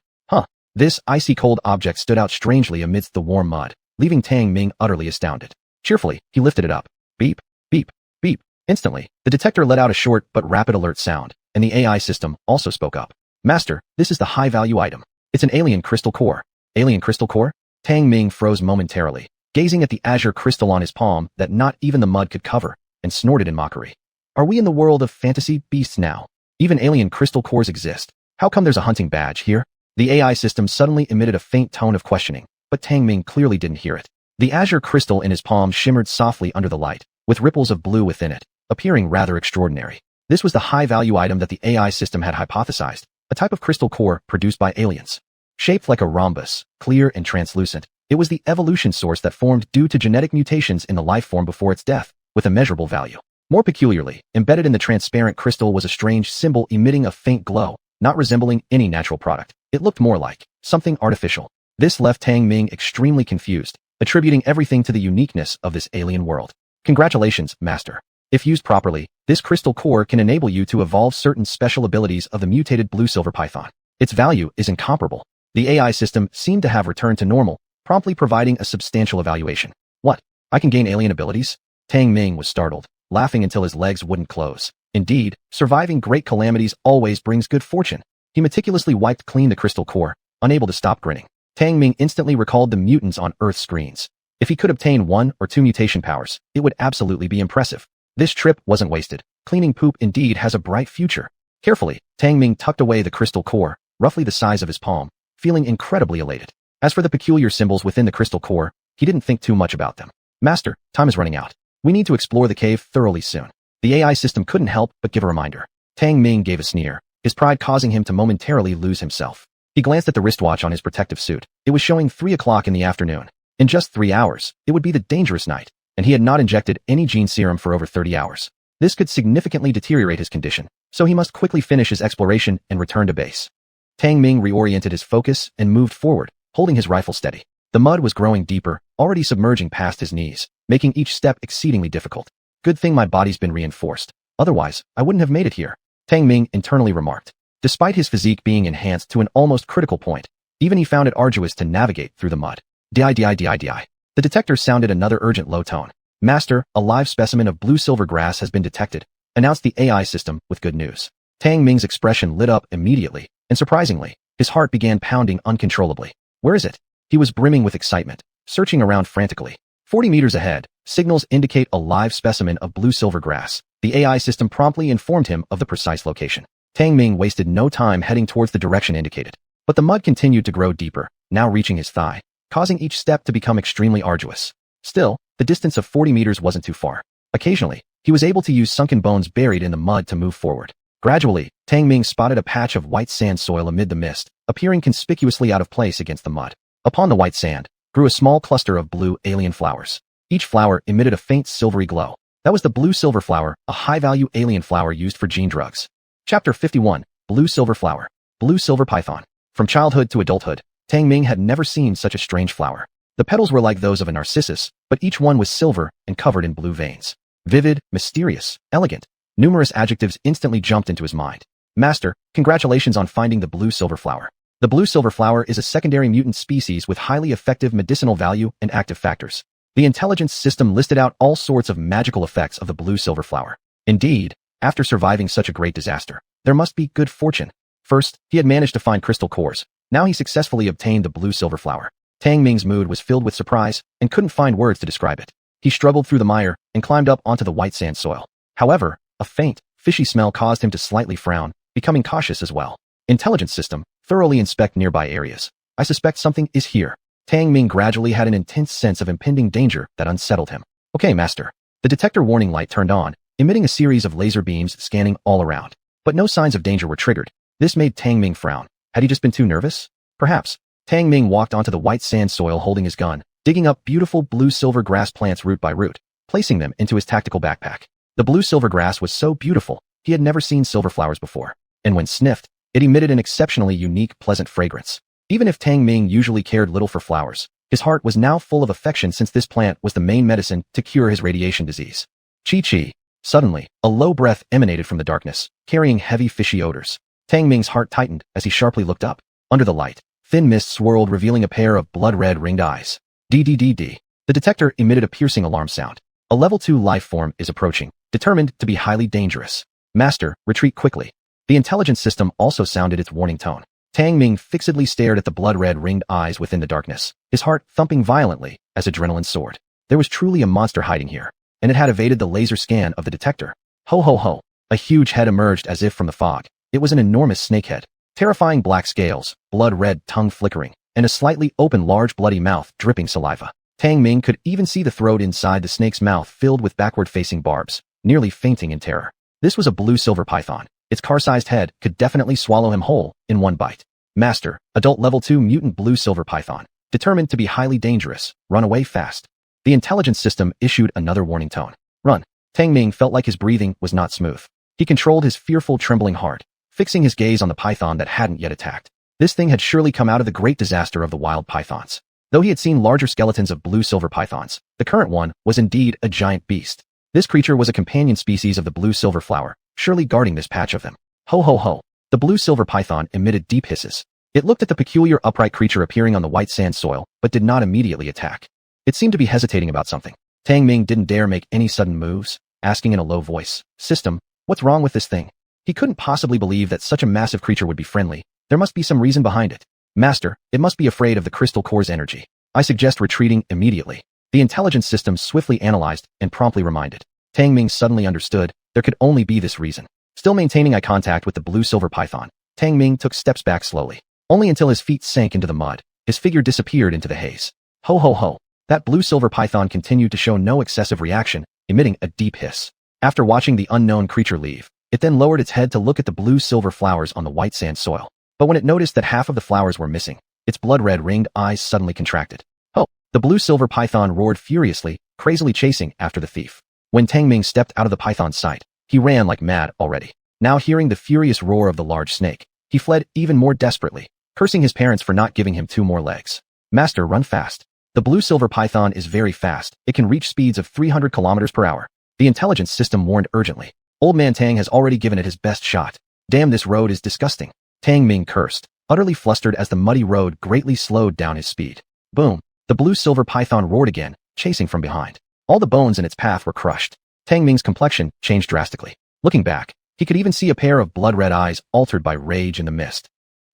This icy cold object stood out strangely amidst the warm mud, leaving Tang Ming utterly astounded. Cheerfully, he lifted it up. Beep, beep, beep. Instantly, the detector let out a short but rapid alert sound, and the AI system also spoke up. Master, this is the high-value item. It's an alien crystal core. Alien crystal core? Tang Ming froze momentarily, gazing at the azure crystal on his palm that not even the mud could cover, and snorted in mockery. Are we in the world of fantasy beasts now? Even alien crystal cores exist. How come there's a hunting badge here? The AI system suddenly emitted a faint tone of questioning, but Tang Ming clearly didn't hear it. The azure crystal in his palm shimmered softly under the light, with ripples of blue within it, appearing rather extraordinary. This was the high-value item that the AI system had hypothesized, a type of crystal core produced by aliens. Shaped like a rhombus, clear and translucent, it was the evolution source that formed due to genetic mutations in the life form before its death, with immeasurable value. More peculiarly, embedded in the transparent crystal was a strange symbol emitting a faint glow, not resembling any natural product. It looked more like something artificial. This left Tang Ming extremely confused, attributing everything to the uniqueness of this alien world. Congratulations, Master. If used properly, this crystal core can enable you to evolve certain special abilities of the mutated blue-silver python. Its value is incomparable. The AI system seemed to have returned to normal, promptly providing a substantial evaluation. What? I can gain alien abilities? Tang Ming was startled, laughing until his legs wouldn't close. Indeed, surviving great calamities always brings good fortune. He meticulously wiped clean the crystal core, unable to stop grinning. Tang Ming instantly recalled the mutants on Earth's screens. If he could obtain 1 or 2 mutation powers, it would absolutely be impressive. This trip wasn't wasted. Cleaning poop indeed has a bright future. Carefully, Tang Ming tucked away the crystal core, roughly the size of his palm, feeling incredibly elated. As for the peculiar symbols within the crystal core, he didn't think too much about them. Master, time is running out. We need to explore the cave thoroughly soon. The AI system couldn't help but give a reminder. Tang Ming gave a sneer, his pride causing him to momentarily lose himself. He glanced at the wristwatch on his protective suit. It was showing 3 o'clock in the afternoon. In just 3 hours, it would be the dangerous night, and he had not injected any gene serum for over 30 hours. This could significantly deteriorate his condition, so he must quickly finish his exploration and return to base. Tang Ming reoriented his focus and moved forward, holding his rifle steady. The mud was growing deeper, already submerging past his knees, making each step exceedingly difficult. Good thing my body's been reinforced. Otherwise, I wouldn't have made it here, Tang Ming internally remarked. Despite his physique being enhanced to an almost critical point, even he found it arduous to navigate through the mud. Di. The detector sounded another urgent low tone. Master, a live specimen of blue-silver grass has been detected, announced the AI system with good news. Tang Ming's expression lit up immediately, and surprisingly, his heart began pounding uncontrollably. Where is it? He was brimming with excitement, searching around frantically. 40 meters ahead, signals indicate a live specimen of blue-silver grass. The AI system promptly informed him of the precise location. Tang Ming wasted no time heading towards the direction indicated. But the mud continued to grow deeper, now reaching his thigh, causing each step to become extremely arduous. Still, the distance of 40 meters wasn't too far. Occasionally, he was able to use sunken bones buried in the mud to move forward. Gradually, Tang Ming spotted a patch of white sand soil amid the mist, appearing conspicuously out of place against the mud. Upon the white sand, grew a small cluster of blue alien flowers. Each flower emitted a faint silvery glow. That was the blue-silver flower, a high-value alien flower used for gene drugs. Chapter 51, Blue-Silver Flower. Blue-Silver Python. From childhood to adulthood, Tang Ming had never seen such a strange flower. The petals were like those of a narcissus, but each one was silver and covered in blue veins. Vivid, mysterious, elegant. Numerous adjectives instantly jumped into his mind. Master, congratulations on finding the blue-silver flower. The blue-silver flower is a secondary mutant species with highly effective medicinal value and active factors. The intelligence system listed out all sorts of magical effects of the blue-silver flower. Indeed, after surviving such a great disaster, there must be good fortune. First, he had managed to find crystal cores. Now he successfully obtained the blue-silver flower. Tang Ming's mood was filled with surprise and couldn't find words to describe it. He struggled through the mire and climbed up onto the white sand soil. However, a faint, fishy smell caused him to slightly frown, becoming cautious as well. Intelligence system, thoroughly inspect nearby areas. I suspect something is here. Tang Ming gradually had an intense sense of impending danger that unsettled him. Okay, Master. The detector warning light turned on, emitting a series of laser beams scanning all around. But no signs of danger were triggered. This made Tang Ming frown. Had he just been too nervous? Perhaps. Tang Ming walked onto the white sand soil holding his gun, digging up beautiful blue-silver grass plants root by root, placing them into his tactical backpack. The blue-silver grass was so beautiful, he had never seen silver flowers before. And when sniffed, it emitted an exceptionally unique, pleasant fragrance. Even if Tang Ming usually cared little for flowers, his heart was now full of affection since this plant was the main medicine to cure his radiation disease. Chi. Suddenly, a low breath emanated from the darkness, carrying heavy fishy odors. Tang Ming's heart tightened as he sharply looked up. Under the light, thin mist swirled, revealing a pair of blood-red ringed eyes. The detector emitted a piercing alarm sound. A level 2 life form is approaching, determined to be highly dangerous. Master, retreat quickly. The intelligence system also sounded its warning tone. Tang Ming fixedly stared at the blood-red ringed eyes within the darkness, his heart thumping violently as adrenaline soared. There was truly a monster hiding here, and it had evaded the laser scan of the detector. Ho ho ho. A huge head emerged as if from the fog. It was an enormous snakehead. Terrifying black scales, blood-red tongue flickering, and a slightly open large bloody mouth dripping saliva. Tang Ming could even see the throat inside the snake's mouth filled with backward-facing barbs, nearly fainting in terror. This was a blue-silver python. Its car-sized head could definitely swallow him whole in one bite. Master, adult level 2 mutant blue-silver python. Determined to be highly dangerous, run away fast. The intelligence system issued another warning tone. Run. Tang Ming felt like his breathing was not smooth. He controlled his fearful, trembling heart, fixing his gaze on the python that hadn't yet attacked. This thing had surely come out of the great disaster of the wild pythons. Though he had seen larger skeletons of blue-silver pythons, the current one was indeed a giant beast. This creature was a companion species of the blue-silver flower, surely guarding this patch of them. Ho ho ho. The blue-silver python emitted deep hisses. It looked at the peculiar upright creature appearing on the white sand soil, but did not immediately attack. It seemed to be hesitating about something. Tang Ming didn't dare make any sudden moves, asking in a low voice, System, what's wrong with this thing? He couldn't possibly believe that such a massive creature would be friendly. There must be some reason behind it. Master, it must be afraid of the crystal core's energy. I suggest retreating immediately. The intelligence system swiftly analyzed and promptly reminded. Tang Ming suddenly understood there could only be this reason. Still maintaining eye contact with the blue-silver python, Tang Ming took steps back slowly, only until his feet sank into the mud. His figure disappeared into the haze. Ho ho ho. That blue-silver python continued to show no excessive reaction, emitting a deep hiss. After watching the unknown creature leave, it then lowered its head to look at the blue-silver flowers on the white sand soil. But when it noticed that half of the flowers were missing, its blood-red ringed eyes suddenly contracted. Ho! The blue-silver python roared furiously, crazily chasing after the thief. When Tang Ming stepped out of the python's sight, he ran like mad already. Now hearing the furious roar of the large snake, he fled even more desperately, cursing his parents for not giving him 2 more legs. Master, run fast. The blue-silver python is very fast. It can reach speeds of 300 kilometers per hour. The intelligence system warned urgently. Old man Tang has already given it his best shot. Damn, this road is disgusting. Tang Ming cursed, utterly flustered as the muddy road greatly slowed down his speed. Boom! The blue-silver python roared again, chasing from behind. All the bones in its path were crushed. Tang Ming's complexion changed drastically. Looking back, he could even see a pair of blood-red eyes altered by rage in the mist.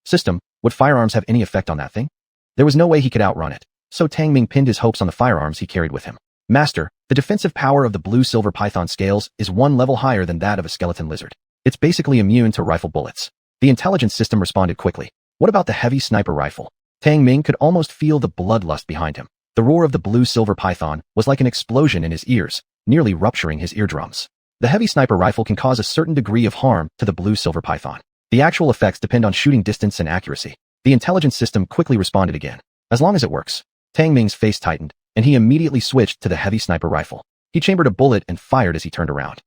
System, would firearms have any effect on that thing? There was no way he could outrun it, so Tang Ming pinned his hopes on the firearms he carried with him. Master, the defensive power of the blue-silver python scales is one level higher than that of a skeleton lizard. It's basically immune to rifle bullets. The intelligence system responded quickly. What about the heavy sniper rifle? Tang Ming could almost feel the bloodlust behind him. The roar of the blue-silver python was like an explosion in his ears, nearly rupturing his eardrums. The heavy sniper rifle can cause a certain degree of harm to the blue-silver python. The actual effects depend on shooting distance and accuracy. The intelligence system quickly responded again. As long as it works. Tang Ming's face tightened, and he immediately switched to the heavy sniper rifle. He chambered a bullet and fired as he turned around.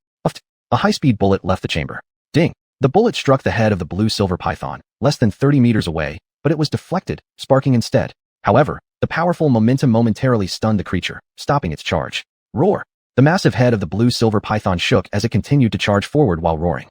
A high-speed bullet left the chamber. Ding! The bullet struck the head of the blue-silver python, less than 30 meters away, but it was deflected, sparking instead. However, the powerful momentum momentarily stunned the creature, stopping its charge. Roar! The massive head of the blue-silver python shook as it continued to charge forward while roaring.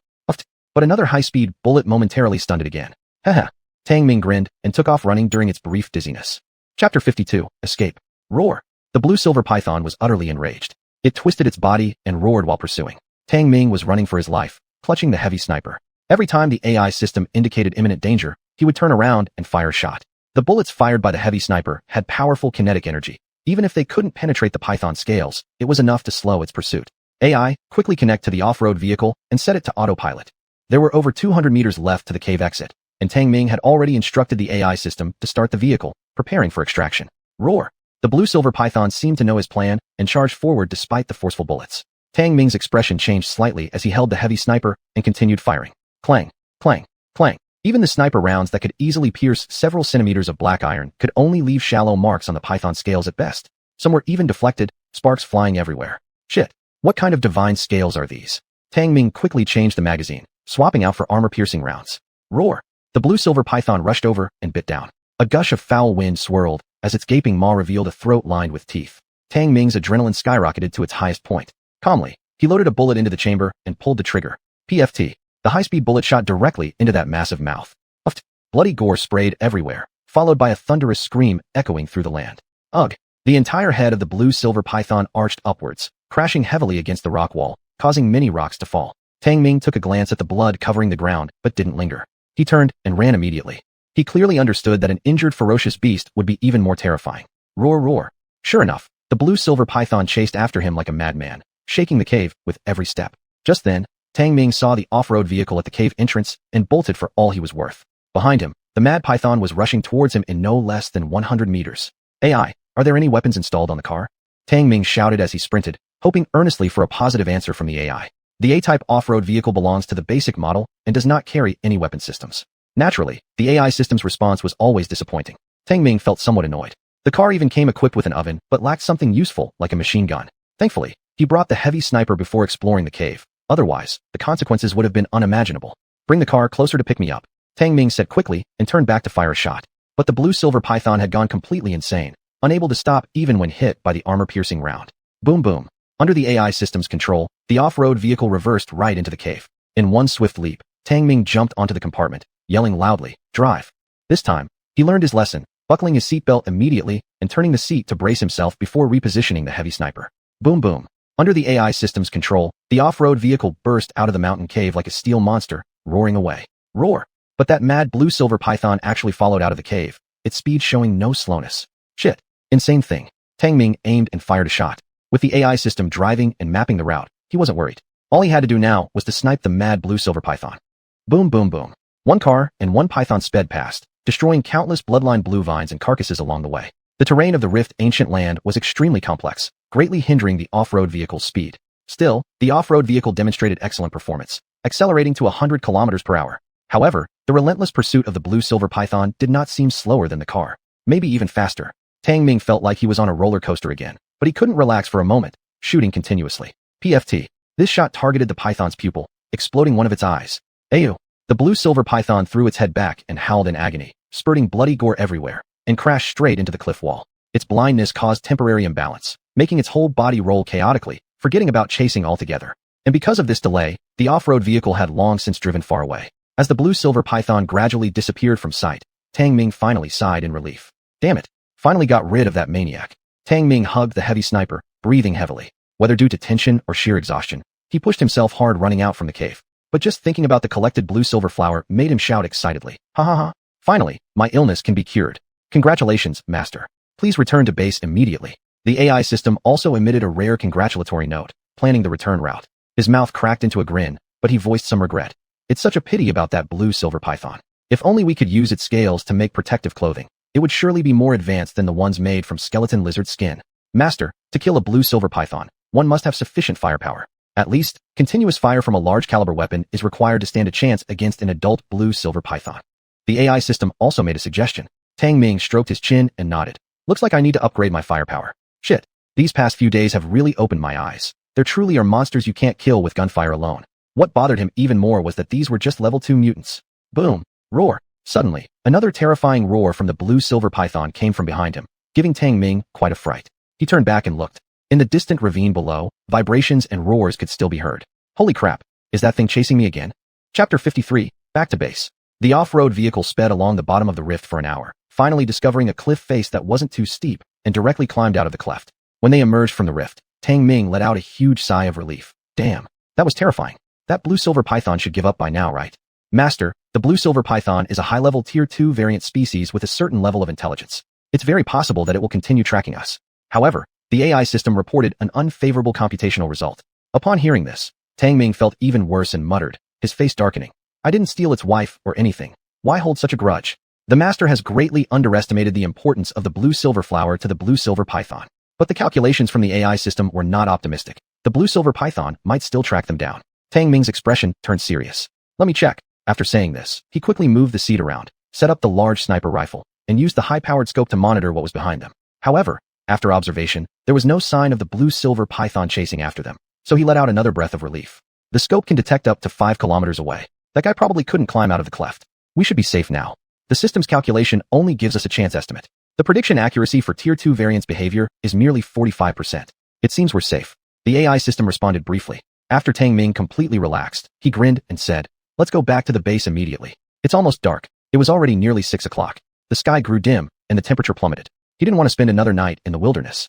But another high-speed bullet momentarily stunned it again. Haha! Tang Ming grinned and took off running during its brief dizziness. Chapter 52, Escape. Roar! The blue-silver python was utterly enraged. It twisted its body and roared while pursuing. Tang Ming was running for his life, clutching the heavy sniper. Every time the AI system indicated imminent danger, he would turn around and fire a shot. The bullets fired by the heavy sniper had powerful kinetic energy. Even if they couldn't penetrate the python's scales, it was enough to slow its pursuit. AI, quickly connect to the off-road vehicle and set it to autopilot. There were over 200 meters left to the cave exit, and Tang Ming had already instructed the AI system to start the vehicle, preparing for extraction. Roar! The blue-silver python seemed to know his plan and charged forward despite the forceful bullets. Tang Ming's expression changed slightly as he held the heavy sniper and continued firing. Clang! Clang! Clang! Even the sniper rounds that could easily pierce several centimeters of black iron could only leave shallow marks on the python's scales at best. Some were even deflected, sparks flying everywhere. Shit! What kind of divine scales are these? Tang Ming quickly changed the magazine, swapping out for armor-piercing rounds. Roar! The blue-silver python rushed over and bit down. A gush of foul wind swirled as its gaping maw revealed a throat lined with teeth. Tang Ming's adrenaline skyrocketed to its highest point. Calmly, he loaded a bullet into the chamber and pulled the trigger. PFT. The high-speed bullet shot directly into that massive mouth. Bloody gore sprayed everywhere, followed by a thunderous scream echoing through the land. Ugh! The entire head of the blue-silver python arched upwards, crashing heavily against the rock wall, causing many rocks to fall. Tang Ming took a glance at the blood covering the ground, but didn't linger. He turned and ran immediately. He clearly understood that an injured ferocious beast would be even more terrifying. Roar, roar. Sure enough, the blue-silver python chased after him like a madman, shaking the cave with every step. Just then, Tang Ming saw the off-road vehicle at the cave entrance and bolted for all he was worth. Behind him, the mad python was rushing towards him in no less than 100 meters. AI, are there any weapons installed on the car? Tang Ming shouted as he sprinted, hoping earnestly for a positive answer from the AI. The A-type off-road vehicle belongs to the basic model and does not carry any weapon systems. Naturally, the AI system's response was always disappointing. Tang Ming felt somewhat annoyed. The car even came equipped with an oven, but lacked something useful like a machine gun. Thankfully, he brought the heavy sniper before exploring the cave. Otherwise, the consequences would have been unimaginable. Bring the car closer to pick me up, Tang Ming said quickly and turned back to fire a shot. But the blue-silver python had gone completely insane, unable to stop even when hit by the armor-piercing round. Boom boom. Under the AI system's control, the off-road vehicle reversed right into the cave. In one swift leap, Tang Ming jumped onto the compartment, yelling loudly, "Drive!" This time, he learned his lesson, buckling his seatbelt immediately and turning the seat to brace himself before repositioning the heavy sniper. Boom boom. Under the AI system's control, the off-road vehicle burst out of the mountain cave like a steel monster, roaring away. Roar! But that mad blue-silver python actually followed out of the cave, its speed showing no slowness. Shit. Insane thing. Tang Ming aimed and fired a shot. With the AI system driving and mapping the route, he wasn't worried. All he had to do now was to snipe the mad blue-silver python. Boom boom boom. One car and one python sped past, destroying countless bloodline blue vines and carcasses along the way. The terrain of the Rift ancient land was extremely complex, greatly hindering the off-road vehicle's speed. Still, the off-road vehicle demonstrated excellent performance, accelerating to 100 kilometers per hour. However, the relentless pursuit of the blue-silver python did not seem slower than the car, maybe even faster. Tang Ming felt like he was on a roller coaster again, but he couldn't relax for a moment, shooting continuously. PFT. This shot targeted the python's pupil, exploding one of its eyes. Ayo! The blue-silver python threw its head back and howled in agony, spurting bloody gore everywhere, and crashed straight into the cliff wall. Its blindness caused temporary imbalance, making its whole body roll chaotically, forgetting about chasing altogether. And because of this delay, The off-road vehicle had long since driven far away. As the blue-silver python gradually disappeared from sight, Tang Ming finally sighed in relief. Damn it, finally got rid of that maniac. Tang Ming hugged the heavy sniper, breathing heavily. Whether due to tension or sheer exhaustion, he pushed himself hard running out from the cave. But just thinking about the collected blue-silver flower made him shout excitedly. Ha ha ha. Finally, my illness can be cured. Congratulations, Master. Please return to base immediately. The AI system also emitted a rare congratulatory note, planning the return route. His mouth cracked into a grin, but he voiced some regret. It's such a pity about that blue-silver python. If only we could use its scales to make protective clothing. It would surely be more advanced than the ones made from skeleton lizard skin. Master, to kill a blue-silver python, one must have sufficient firepower. At least, continuous fire from a large-caliber weapon is required to stand a chance against an adult blue-silver python. The AI system also made a suggestion. Tang Ming stroked his chin and nodded. Looks like I need to upgrade my firepower. Shit. These past few days have really opened my eyes. There truly are monsters you can't kill with gunfire alone. What bothered him even more was that these were just level 2 mutants. Boom. Roar. Suddenly, another terrifying roar from the blue-silver python came from behind him, giving Tang Ming quite a fright. He turned back and looked. In the distant ravine below, vibrations and roars could still be heard. Holy crap, is that thing chasing me again? Chapter 53, Back to Base. The off-road vehicle sped along the bottom of the rift for an hour, finally discovering a cliff face that wasn't too steep, and directly climbed out of the cleft. When they emerged from the rift, Tang Ming let out a huge sigh of relief. Damn, that was terrifying. That blue-silver python should give up by now, right? Master, the blue-silver python is a high-level Tier 2 variant species with a certain level of intelligence. It's very possible that it will continue tracking us. However, the AI system reported an unfavorable computational result. Upon hearing this, Tang Ming felt even worse and muttered, his face darkening. I didn't steal its wife or anything. Why hold such a grudge? The master has greatly underestimated the importance of the blue-silver flower to the blue-silver python. But the calculations from the AI system were not optimistic. The blue-silver python might still track them down. Tang Ming's expression turned serious. Let me check. After saying this, he quickly moved the seat around, set up the large sniper rifle, and used the high-powered scope to monitor what was behind them. However, after observation, there was no sign of the blue-silver python chasing after them, so he let out another breath of relief. The scope can detect up to 5 kilometers away. That guy probably couldn't climb out of the cleft. We should be safe now. The system's calculation only gives us a chance estimate. The prediction accuracy for Tier 2 variants behavior is merely 45%. It seems we're safe. The AI system responded briefly. After Tang Ming completely relaxed, he grinned and said, let's go back to the base immediately. It's almost dark. It was already nearly 6 o'clock. The sky grew dim, and the temperature plummeted. He didn't want to spend another night in the wilderness.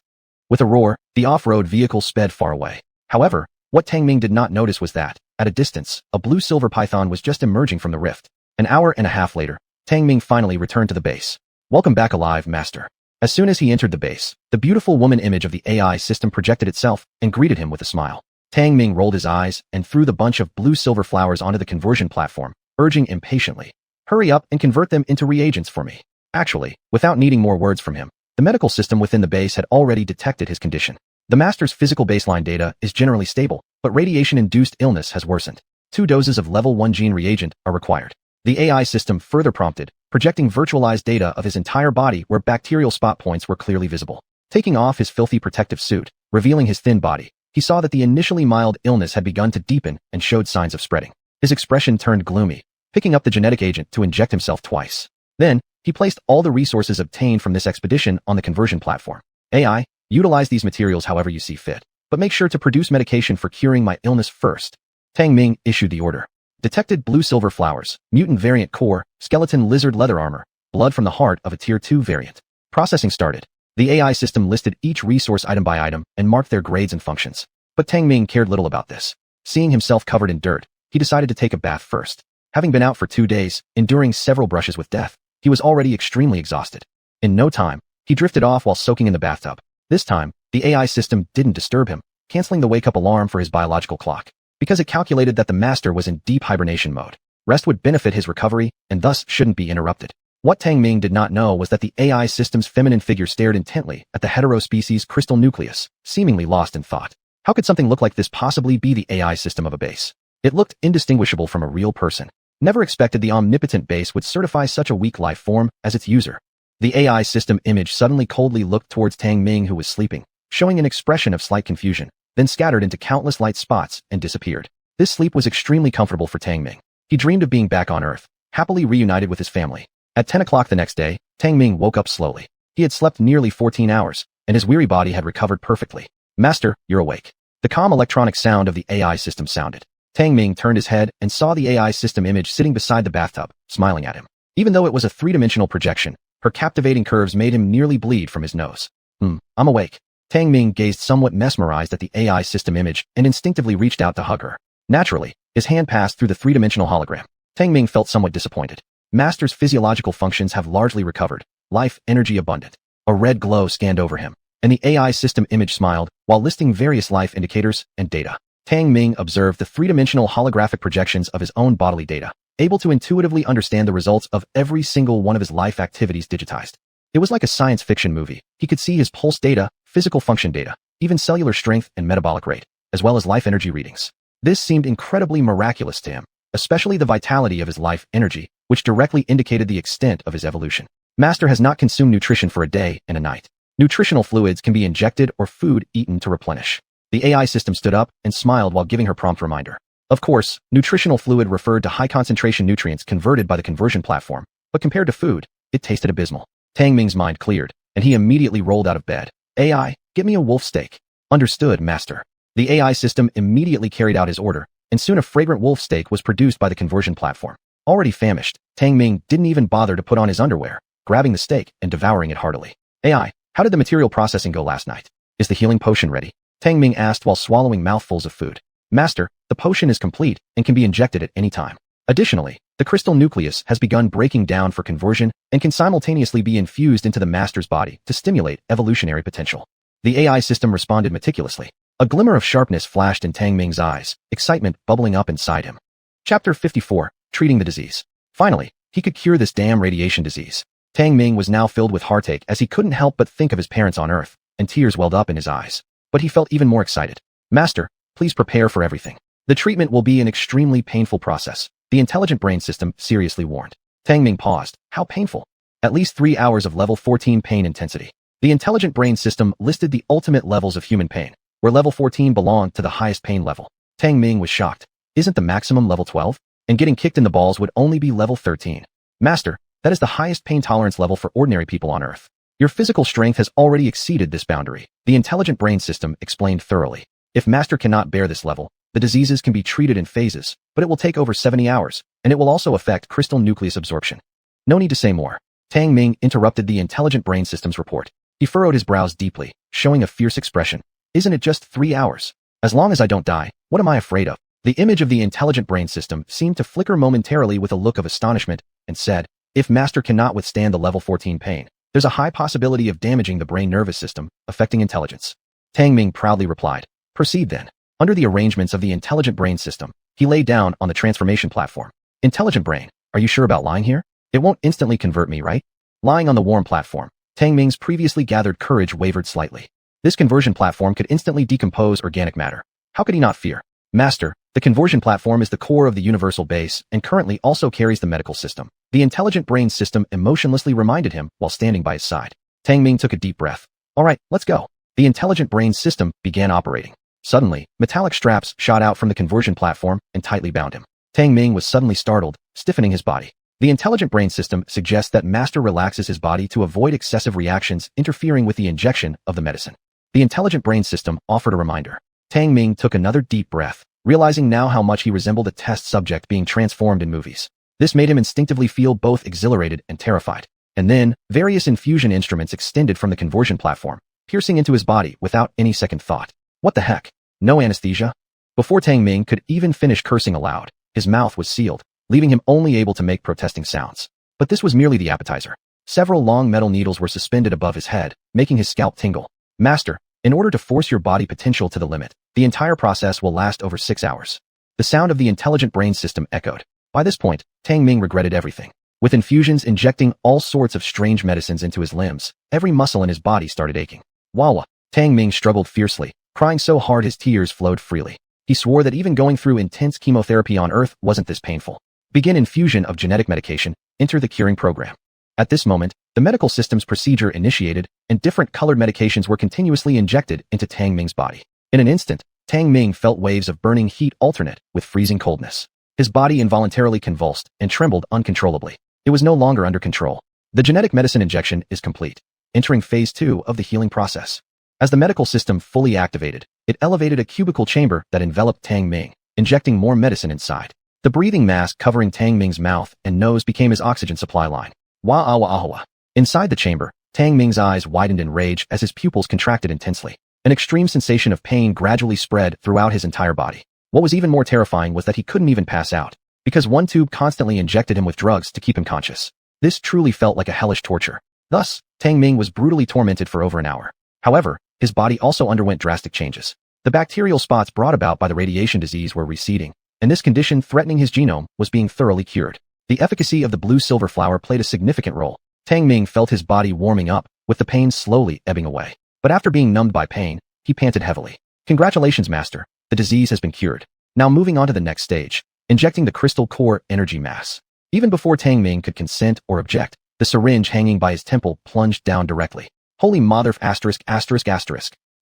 With a roar, the off-road vehicle sped far away. However, what Tang Ming did not notice was that, at a distance, a blue-silver python was just emerging from the rift. An hour and a half later, Tang Ming finally returned to the base. Welcome back alive, Master. As soon as he entered the base, the beautiful woman image of the AI system projected itself and greeted him with a smile. Tang Ming rolled his eyes and threw the bunch of blue-silver flowers onto the conversion platform, urging impatiently, hurry up and convert them into reagents for me. Actually, without needing more words from him, the medical system within the base had already detected his condition. The Master's physical baseline data is generally stable, but radiation-induced illness has worsened. 2 doses of level 1 gene reagent are required. The AI system further prompted, projecting virtualized data of his entire body where bacterial spot points were clearly visible. Taking off his filthy protective suit, revealing his thin body, he saw that the initially mild illness had begun to deepen and showed signs of spreading. His expression turned gloomy, picking up the genetic agent to inject himself twice. Then, he placed all the resources obtained from this expedition on the conversion platform. AI, utilize these materials however you see fit, but make sure to produce medication for curing my illness first. Tang Ming issued the order. Detected blue-silver flowers, mutant variant core, skeleton lizard leather armor, blood from the heart of a Tier 2 variant. Processing started. The AI system listed each resource item by item and marked their grades and functions. But Tang Ming cared little about this. Seeing himself covered in dirt, he decided to take a bath first. Having been out for 2 days, enduring several brushes with death, he was already extremely exhausted. In no time, he drifted off while soaking in the bathtub. This time, the AI system didn't disturb him, canceling the wake-up alarm for his biological clock, because it calculated that the master was in deep hibernation mode. Rest would benefit his recovery, and thus shouldn't be interrupted. What Tang Ming did not know was that the AI system's feminine figure stared intently at the heterospecies crystal nucleus, seemingly lost in thought. How could something look like this possibly be the AI system of a base? It looked indistinguishable from a real person. Never expected the omnipotent base would certify such a weak life form as its user. The AI system image suddenly coldly looked towards Tang Ming, who was sleeping, showing an expression of slight confusion, then scattered into countless light spots and disappeared. This sleep was extremely comfortable for Tang Ming. He dreamed of being back on Earth, happily reunited with his family. At 10 o'clock the next day, Tang Ming woke up slowly. He had slept nearly 14 hours, and his weary body had recovered perfectly. Master, you're awake. The calm electronic sound of the AI system sounded. Tang Ming turned his head and saw the AI system image sitting beside the bathtub, smiling at him. Even though it was a three-dimensional projection, her captivating curves made him nearly bleed from his nose. I'm awake. Tang Ming gazed somewhat mesmerized at the AI system image and instinctively reached out to hug her. Naturally, his hand passed through the three-dimensional hologram. Tang Ming felt somewhat disappointed. Master's physiological functions have largely recovered, life energy abundant. A red glow scanned over him, and the AI system image smiled while listing various life indicators and data. Tang Ming observed the three-dimensional holographic projections of his own bodily data, able to intuitively understand the results of every single one of his life activities digitized. It was like a science fiction movie. He could see his pulse data, physical function data, even cellular strength and metabolic rate, as well as life energy readings. This seemed incredibly miraculous to him, especially the vitality of his life energy, which directly indicated the extent of his evolution. Master has not consumed nutrition for a day and a night. Nutritional fluids can be injected or food eaten to replenish. The AI system stood up and smiled while giving her prompt reminder. Of course, nutritional fluid referred to high-concentration nutrients converted by the conversion platform, but compared to food, it tasted abysmal. Tang Ming's mind cleared, and he immediately rolled out of bed. AI, get me a wolf steak. Understood, Master. The AI system immediately carried out his order, and soon a fragrant wolf steak was produced by the conversion platform. Already famished, Tang Ming didn't even bother to put on his underwear, grabbing the steak and devouring it heartily. AI, how did the material processing go last night? Is the healing potion ready? Tang Ming asked while swallowing mouthfuls of food. Master, the potion is complete and can be injected at any time. Additionally, the crystal nucleus has begun breaking down for conversion and can simultaneously be infused into the Master's body to stimulate evolutionary potential. The AI system responded meticulously. A glimmer of sharpness flashed in Tang Ming's eyes, excitement bubbling up inside him. Chapter 54, Treating the Disease. Finally, he could cure this damn radiation disease. Tang Ming was now filled with heartache as he couldn't help but think of his parents on Earth, and tears welled up in his eyes. But he felt even more excited. Master, please prepare for everything. The treatment will be an extremely painful process, the intelligent brain system seriously warned. Tang Ming paused. How painful? At least 3 hours of level 14 pain intensity. The intelligent brain system listed the ultimate levels of human pain, where level 14 belonged to the highest pain level. Tang Ming was shocked. Isn't the maximum level 12? And getting kicked in the balls would only be level 13. Master, that is the highest pain tolerance level for ordinary people on Earth. Your physical strength has already exceeded this boundary, the intelligent brain system explained thoroughly. If Master cannot bear this level, the diseases can be treated in phases, but it will take over 70 hours, and it will also affect crystal nucleus absorption. No need to say more. Tang Ming interrupted the intelligent brain system's report. He furrowed his brows deeply, showing a fierce expression. Isn't it just 3 hours? As long as I don't die, what am I afraid of? The image of the intelligent brain system seemed to flicker momentarily with a look of astonishment, and said, if Master cannot withstand the level 14 pain, there's a high possibility of damaging the brain nervous system, affecting intelligence. Tang Ming proudly replied. Proceed then. Under the arrangements of the intelligent brain system, he lay down on the transformation platform. Intelligent brain, are you sure about lying here? It won't instantly convert me, right? Lying on the warm platform, Tang Ming's previously gathered courage wavered slightly. This conversion platform could instantly decompose organic matter. How could he not fear? Master, the conversion platform is the core of the universal base and currently also carries the medical system. The intelligent brain system emotionlessly reminded him while standing by his side. Tang Ming took a deep breath. All right, let's go. The intelligent brain system began operating. Suddenly, metallic straps shot out from the conversion platform and tightly bound him. Tang Ming was suddenly startled, stiffening his body. The intelligent brain system suggests that Master relaxes his body to avoid excessive reactions interfering with the injection of the medicine. The intelligent brain system offered a reminder. Tang Ming took another deep breath, realizing now how much he resembled a test subject being transformed in movies. This made him instinctively feel both exhilarated and terrified. And then, various infusion instruments extended from the conversion platform, piercing into his body without any second thought. What the heck? No anesthesia? Before Tang Ming could even finish cursing aloud, his mouth was sealed, leaving him only able to make protesting sounds. But this was merely the appetizer. Several long metal needles were suspended above his head, making his scalp tingle. Master, in order to force your body potential to the limit, the entire process will last over 6 hours. The sound of the intelligent brain system echoed. By this point, Tang Ming regretted everything. With infusions injecting all sorts of strange medicines into his limbs, every muscle in his body started aching. Wawa! Tang Ming struggled fiercely, crying so hard his tears flowed freely. He swore that even going through intense chemotherapy on Earth wasn't this painful. Begin infusion of genetic medication, enter the curing program. At this moment, the medical system's procedure initiated, and different colored medications were continuously injected into Tang Ming's body. In an instant, Tang Ming felt waves of burning heat alternate with freezing coldness. His body involuntarily convulsed and trembled uncontrollably. It was no longer under control. The genetic medicine injection is complete, entering phase 2 of the healing process. As the medical system fully activated, it elevated a cubical chamber that enveloped Tang Ming, injecting more medicine inside. The breathing mask covering Tang Ming's mouth and nose became his oxygen supply line. Wah-ah-wah-ah-wah. Inside the chamber, Tang Ming's eyes widened in rage as his pupils contracted intensely. An extreme sensation of pain gradually spread throughout his entire body. What was even more terrifying was that he couldn't even pass out, because one tube constantly injected him with drugs to keep him conscious. This truly felt like a hellish torture. Thus, Tang Ming was brutally tormented for over an hour. However, his body also underwent drastic changes. The bacterial spots brought about by the radiation disease were receding, and this condition threatening his genome was being thoroughly cured. The efficacy of the blue silver flower played a significant role. Tang Ming felt his body warming up, with the pain slowly ebbing away. But after being numbed by pain, he panted heavily. Congratulations, Master. The disease has been cured. Now moving on to the next stage, injecting the crystal core energy mass. Even before Tang Ming could consent or object, the syringe hanging by his temple plunged down directly. Holy mother *****.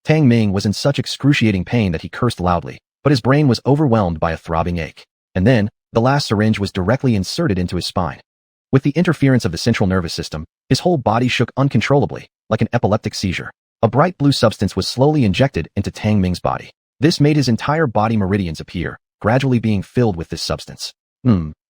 Tang Ming was in such excruciating pain that he cursed loudly, but his brain was overwhelmed by a throbbing ache. And then, the last syringe was directly inserted into his spine. With the interference of the central nervous system, his whole body shook uncontrollably, like an epileptic seizure. A bright blue substance was slowly injected into Tang Ming's body. This made his entire body meridians appear, gradually being filled with this substance.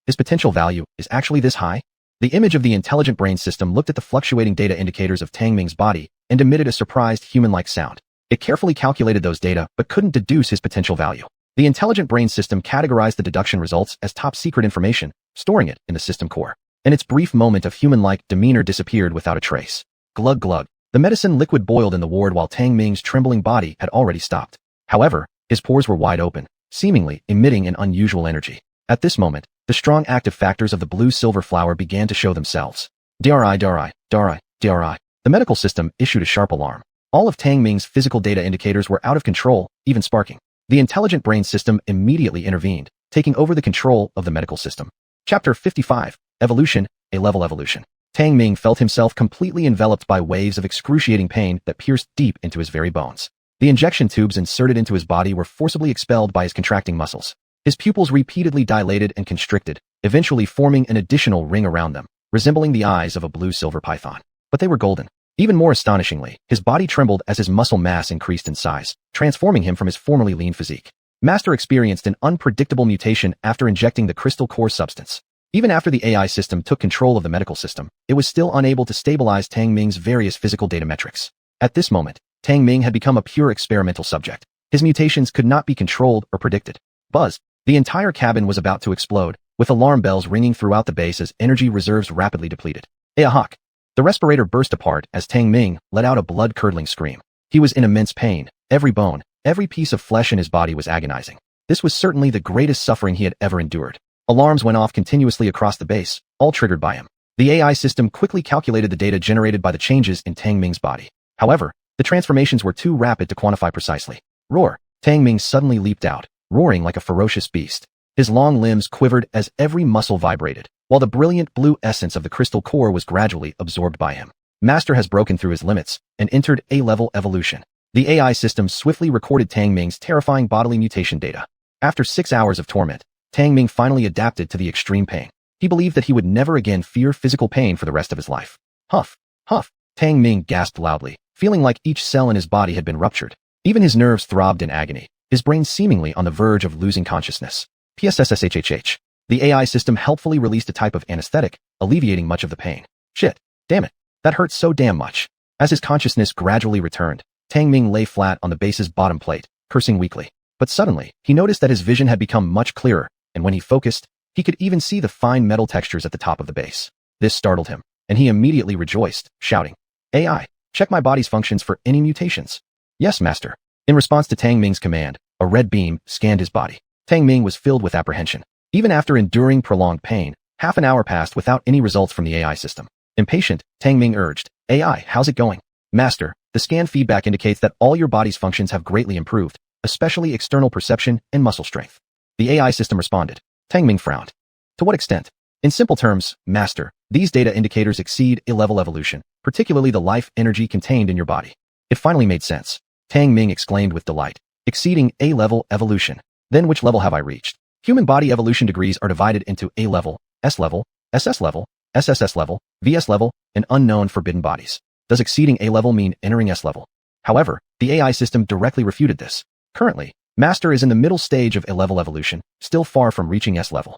His potential value is actually this high? The image of the intelligent brain system looked at the fluctuating data indicators of Tang Ming's body and emitted a surprised human-like sound. It carefully calculated those data but couldn't deduce his potential value. The intelligent brain system categorized the deduction results as top-secret information, storing it in the system core. And its brief moment of human-like demeanor disappeared without a trace. Glug glug. The medicine liquid boiled in the ward while Tang Ming's trembling body had already stopped. However, his pores were wide open, seemingly emitting an unusual energy. At this moment, the strong active factors of the blue-silver flower began to show themselves. DRI. The medical system issued a sharp alarm. All of Tang Ming's physical data indicators were out of control, even sparking. The intelligent brain system immediately intervened, taking over the control of the medical system. Chapter 55, Evolution, A-Level Evolution. Tang Ming felt himself completely enveloped by waves of excruciating pain that pierced deep into his very bones. The injection tubes inserted into his body were forcibly expelled by his contracting muscles. His pupils repeatedly dilated and constricted, eventually forming an additional ring around them, resembling the eyes of a blue-silver python. But they were golden. Even more astonishingly, his body trembled as his muscle mass increased in size, transforming him from his formerly lean physique. Master experienced an unpredictable mutation after injecting the crystal core substance. Even after the AI system took control of the medical system, it was still unable to stabilize Tang Ming's various physical data metrics. At this moment, Tang Ming had become a pure experimental subject. His mutations could not be controlled or predicted. Buzz! The entire cabin was about to explode, with alarm bells ringing throughout the base as energy reserves rapidly depleted. Awoke! The respirator burst apart as Tang Ming let out a blood-curdling scream. He was in immense pain. Every bone, every piece of flesh in his body was agonizing. This was certainly the greatest suffering he had ever endured. Alarms went off continuously across the base, all triggered by him. The AI system quickly calculated the data generated by the changes in Tang Ming's body. However, the transformations were too rapid to quantify precisely. Roar! Tang Ming suddenly leaped out, roaring like a ferocious beast. His long limbs quivered as every muscle vibrated, while the brilliant blue essence of the crystal core was gradually absorbed by him. Master has broken through his limits and entered A-level evolution. The AI system swiftly recorded Tang Ming's terrifying bodily mutation data. After 6 hours of torment, Tang Ming finally adapted to the extreme pain. He believed that he would never again fear physical pain for the rest of his life. Huff! Huff! Tang Ming gasped loudly, feeling like each cell in his body had been ruptured. Even his nerves throbbed in agony, his brain seemingly on the verge of losing consciousness. PSSSHHH. The AI system helpfully released a type of anesthetic, alleviating much of the pain. Shit. Damn it. That hurt so damn much. As his consciousness gradually returned, Tang Ming lay flat on the base's bottom plate, cursing weakly. But suddenly, he noticed that his vision had become much clearer, and when he focused, he could even see the fine metal textures at the top of the base. This startled him, and he immediately rejoiced, shouting, AI, check my body's functions for any mutations. Yes, Master. In response to Tang Ming's command, a red beam scanned his body. Tang Ming was filled with apprehension. Even after enduring prolonged pain, half an hour passed without any results from the AI system. Impatient, Tang Ming urged, AI, how's it going? Master, the scan feedback indicates that all your body's functions have greatly improved, especially external perception and muscle strength. The AI system responded. Tang Ming frowned. To what extent? In simple terms, Master, these data indicators exceed A-level evolution, particularly the life energy contained in your body. It finally made sense. Tang Ming exclaimed with delight. Exceeding A-level evolution. Then which level have I reached? Human body evolution degrees are divided into A-level, S-level, SS level, SSS level, VS level, and unknown forbidden bodies. Does exceeding A-level mean entering S-level? However, the AI system directly refuted this. Currently, Master is in the middle stage of A-level evolution, still far from reaching S-level.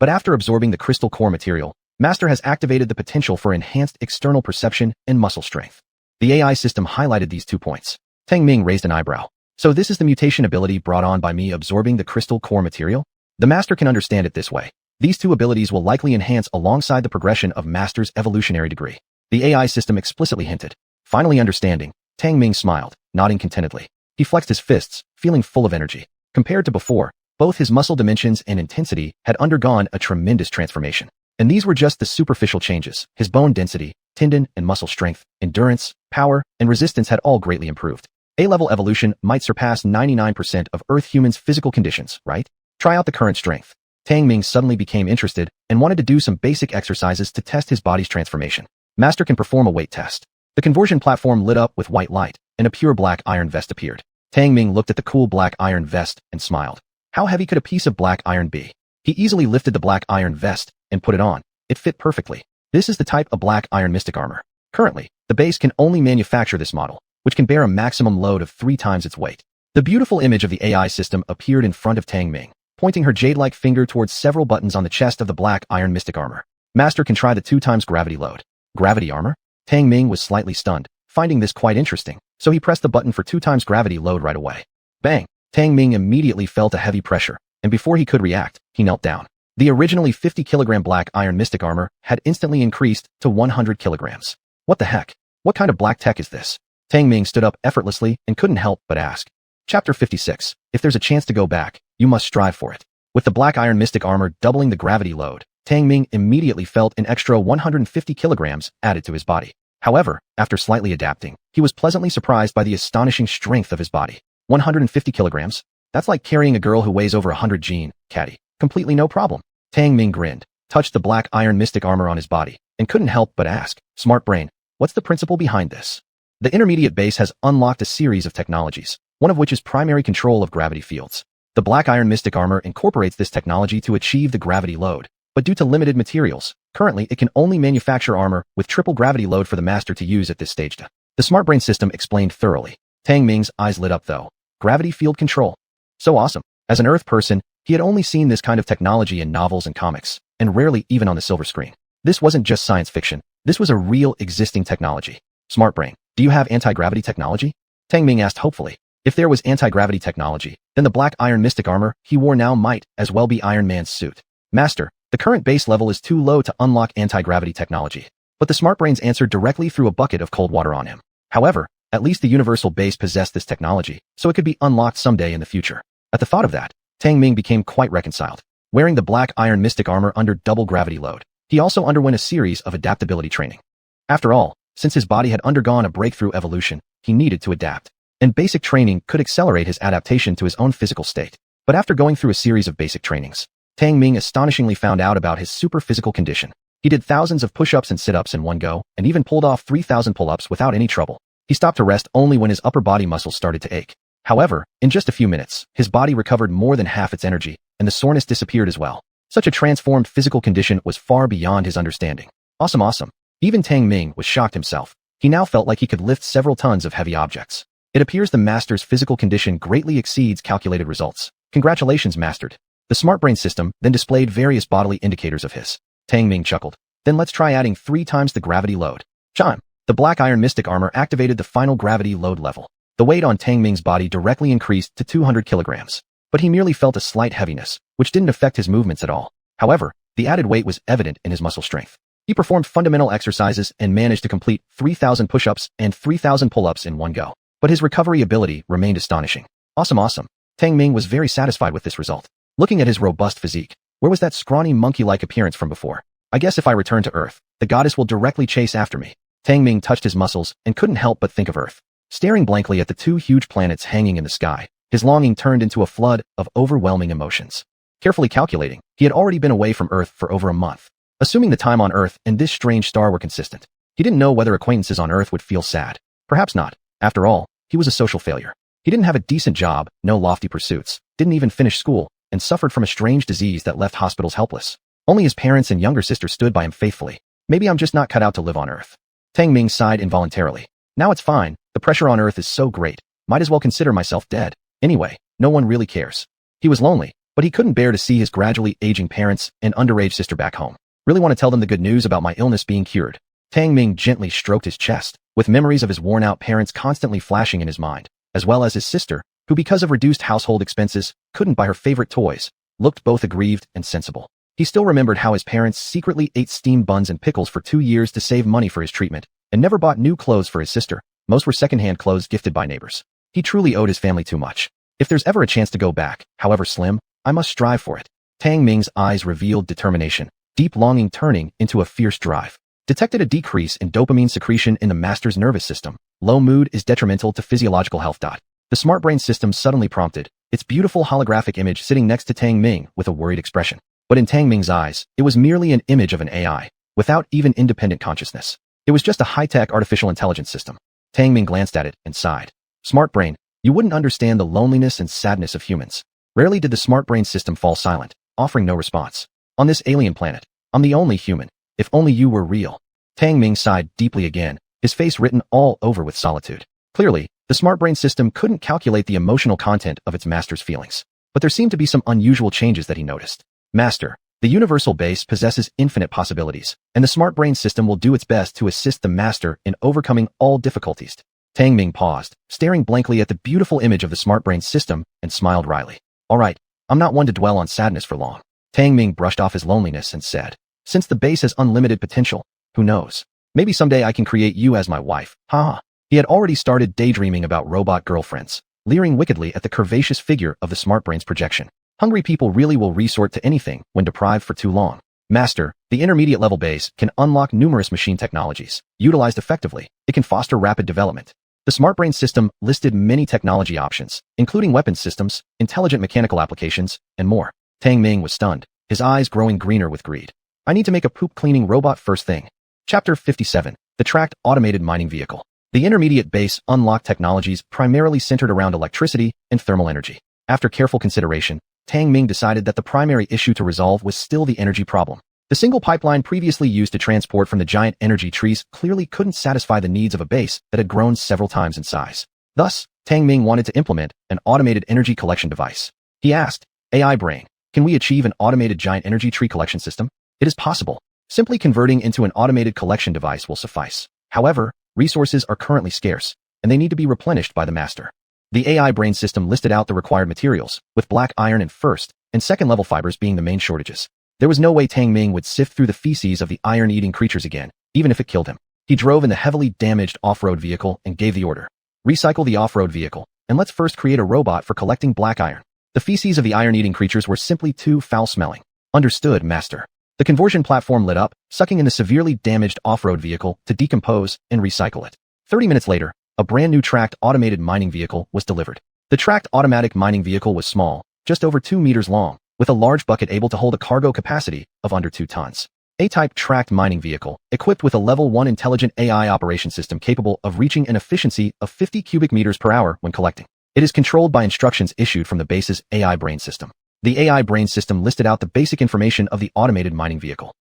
But after absorbing the crystal core material, Master has activated the potential for enhanced external perception and muscle strength. The AI system highlighted these 2 points. Tang Ming raised an eyebrow. So this is the mutation ability brought on by me absorbing the crystal core material? The Master can understand it this way. These 2 abilities will likely enhance alongside the progression of Master's evolutionary degree. The AI system explicitly hinted. Finally understanding, Tang Ming smiled, nodding contentedly. He flexed his fists, feeling full of energy. Compared to before, both his muscle dimensions and intensity had undergone a tremendous transformation. And these were just the superficial changes. His bone density, tendon and muscle strength, endurance, power, and resistance had all greatly improved. A-level evolution might surpass 99% of Earth humans' physical conditions, right? Try out the current strength. Tang Ming suddenly became interested and wanted to do some basic exercises to test his body's transformation. Master can perform a weight test. The conversion platform lit up with white light, and a pure black iron vest appeared. Tang Ming looked at the cool black iron vest and smiled. How heavy could a piece of black iron be? He easily lifted the black iron vest and put it on. It fit perfectly. This is the type of black iron mystic armor. Currently, the base can only manufacture this model, which can bear a maximum load of 3 times its weight. The beautiful image of the AI system appeared in front of Tang Ming, pointing her jade-like finger towards several buttons on the chest of the black iron mystic armor. Master can try the 2 times gravity load. Gravity armor? Tang Ming was slightly stunned, finding this quite interesting, so he pressed the button for 2 times gravity load right away. Bang! Tang Ming immediately felt a heavy pressure, and before he could react, he knelt down. The originally 50-kilogram black iron mystic armor had instantly increased to 100 kilograms. What the heck? What kind of black tech is this? Tang Ming stood up effortlessly and couldn't help but ask. Chapter 56. If there's a chance to go back, you must strive for it. With the black iron mystic armor doubling the gravity load, Tang Ming immediately felt an extra 150 kilograms added to his body. However, after slightly adapting, he was pleasantly surprised by the astonishing strength of his body. 150 kilograms? That's like carrying a girl who weighs over 100 gene, caddy. Completely no problem. Tang Ming grinned, touched the black iron mystic armor on his body, and couldn't help but ask, Smart brain, what's the principle behind this? The intermediate base has unlocked a series of technologies, one of which is primary control of gravity fields. The black iron mystic armor incorporates this technology to achieve the gravity load, but due to limited materials, currently it can only manufacture armor with triple gravity load for the master to use at this stage. The Smart brain system explained thoroughly. Tang Ming's eyes lit up though. Gravity field control. So awesome. As an Earth person, he had only seen this kind of technology in novels and comics, and rarely even on the silver screen. This wasn't just science fiction. This was a real existing technology. Smart brain, do you have anti-gravity technology? Tang Ming asked hopefully. If there was anti-gravity technology, then the black iron mystic armor he wore now might as well be Iron Man's suit. Master, the current base level is too low to unlock anti-gravity technology. But the Smart brains answered directly through a bucket of cold water on him. However, at least the universal base possessed this technology, so it could be unlocked someday in the future. At the thought of that, Tang Ming became quite reconciled. Wearing the black iron mystic armor under double gravity load, he also underwent a series of adaptability training. After all, since his body had undergone a breakthrough evolution, he needed to adapt. And basic training could accelerate his adaptation to his own physical state. But after going through a series of basic trainings, Tang Ming astonishingly found out about his super physical condition. He did thousands of push-ups and sit-ups in one go, and even pulled off 3,000 pull-ups without any trouble. He stopped to rest only when his upper body muscles started to ache. However, in just a few minutes, his body recovered more than half its energy, and the soreness disappeared as well. Such a transformed physical condition was far beyond his understanding. Awesome. Even Tang Ming was shocked himself. He now felt like he could lift several tons of heavy objects. It appears the master's physical condition greatly exceeds calculated results. Congratulations, mastered. The Smart brain system then displayed various bodily indicators of his. Tang Ming chuckled. Then let's try adding 3 times the gravity load. Chime. The black iron mystic armor activated the final gravity load level. The weight on Tang Ming's body directly increased to 200 kilograms. But he merely felt a slight heaviness, which didn't affect his movements at all. However, the added weight was evident in his muscle strength. He performed fundamental exercises and managed to complete 3,000 push-ups and 3,000 pull-ups in one go. But his recovery ability remained astonishing. Awesome. Tang Ming was very satisfied with this result. Looking at his robust physique, where was that scrawny monkey-like appearance from before? I guess if I return to Earth, the goddess will directly chase after me. Tang Ming touched his muscles and couldn't help but think of Earth. Staring blankly at the 2 huge planets hanging in the sky, his longing turned into a flood of overwhelming emotions. Carefully calculating, he had already been away from Earth for over a month. Assuming the time on Earth and this strange star were consistent, he didn't know whether acquaintances on Earth would feel sad. Perhaps not. After all, he was a social failure. He didn't have a decent job, no lofty pursuits, didn't even finish school, and suffered from a strange disease that left hospitals helpless. Only his parents and younger sister stood by him faithfully. Maybe I'm just not cut out to live on Earth. Tang Ming sighed involuntarily. Now it's fine. The pressure on Earth is so great. Might as well consider myself dead. Anyway, no one really cares. He was lonely, but he couldn't bear to see his gradually aging parents and underage sister back home. Really want to tell them the good news about my illness being cured. Tang Ming gently stroked his chest, with memories of his worn-out parents constantly flashing in his mind, as well as his sister, who because of reduced household expenses, couldn't buy her favorite toys, looked both aggrieved and sensible. He still remembered how his parents secretly ate steamed buns and pickles for 2 years to save money for his treatment, and never bought new clothes for his sister. Most were second-hand clothes gifted by neighbors. He truly owed his family too much. If there's ever a chance to go back, however slim, I must strive for it. Tang Ming's eyes revealed determination, deep longing turning into a fierce drive. Detected a decrease in dopamine secretion in the master's nervous system. Low mood is detrimental to physiological health. The smart brain system suddenly prompted, its beautiful holographic image sitting next to Tang Ming with a worried expression. But in Tang Ming's eyes, it was merely an image of an AI, without even independent consciousness. It was just a high-tech artificial intelligence system. Tang Ming glanced at it and sighed. Smart brain, you wouldn't understand the loneliness and sadness of humans. Rarely did the smart brain system fall silent, offering no response. On this alien planet, I'm the only human. If only you were real. Tang Ming sighed deeply again, his face written all over with solitude. Clearly, the smart brain system couldn't calculate the emotional content of its master's feelings. But there seemed to be some unusual changes that he noticed. Master, the universal base possesses infinite possibilities, and the smart brain system will do its best to assist the master in overcoming all difficulties. Tang Ming paused, staring blankly at the beautiful image of the smart brain system, and smiled wryly. All right, I'm not one to dwell on sadness for long. Tang Ming brushed off his loneliness and said, since the base has unlimited potential, who knows? Maybe someday I can create you as my wife. Haha. He had already started daydreaming about robot girlfriends, leering wickedly at the curvaceous figure of the smart brain's projection. Hungry people really will resort to anything when deprived for too long. Master, the intermediate level base can unlock numerous machine technologies. Utilized effectively, it can foster rapid development. The smart brain system listed many technology options, including weapons systems, intelligent mechanical applications, and more. Tang Ming was stunned, his eyes growing greener with greed. I need to make a poop cleaning robot first thing. Chapter 57. The Tracked Automated Mining Vehicle. The intermediate base unlocked technologies primarily centered around electricity and thermal energy. After careful consideration, Tang Ming decided that the primary issue to resolve was still the energy problem. The single pipeline previously used to transport from the giant energy trees clearly couldn't satisfy the needs of a base that had grown several times in size. Thus, Tang Ming wanted to implement an automated energy collection device. He asked, AI brain, can we achieve an automated giant energy tree collection system? It is possible. Simply converting into an automated collection device will suffice. However, resources are currently scarce, and they need to be replenished by the master. The AI brain system listed out the required materials, with black iron and first and second level fibers being the main shortages. There was no way Tang Ming would sift through the feces of the iron-eating creatures again, even if it killed him. He drove in the heavily damaged off-road vehicle and gave the order. Recycle the off-road vehicle, and let's first create a robot for collecting black iron. The feces of the iron-eating creatures were simply too foul-smelling. Understood, master. The conversion platform lit up, sucking in the severely damaged off-road vehicle to decompose and recycle it. 30 minutes later, a brand new tracked automated mining vehicle was delivered. The tracked automatic mining vehicle was small, just over 2 meters long, with a large bucket able to hold a cargo capacity of under 2 tons. A-type tracked mining vehicle, equipped with a level 1 intelligent AI operation system capable of reaching an efficiency of 50 cubic meters per hour when collecting. It is controlled by instructions issued from the base's AI brain system. The AI brain system listed out the basic information of the automated mining vehicle.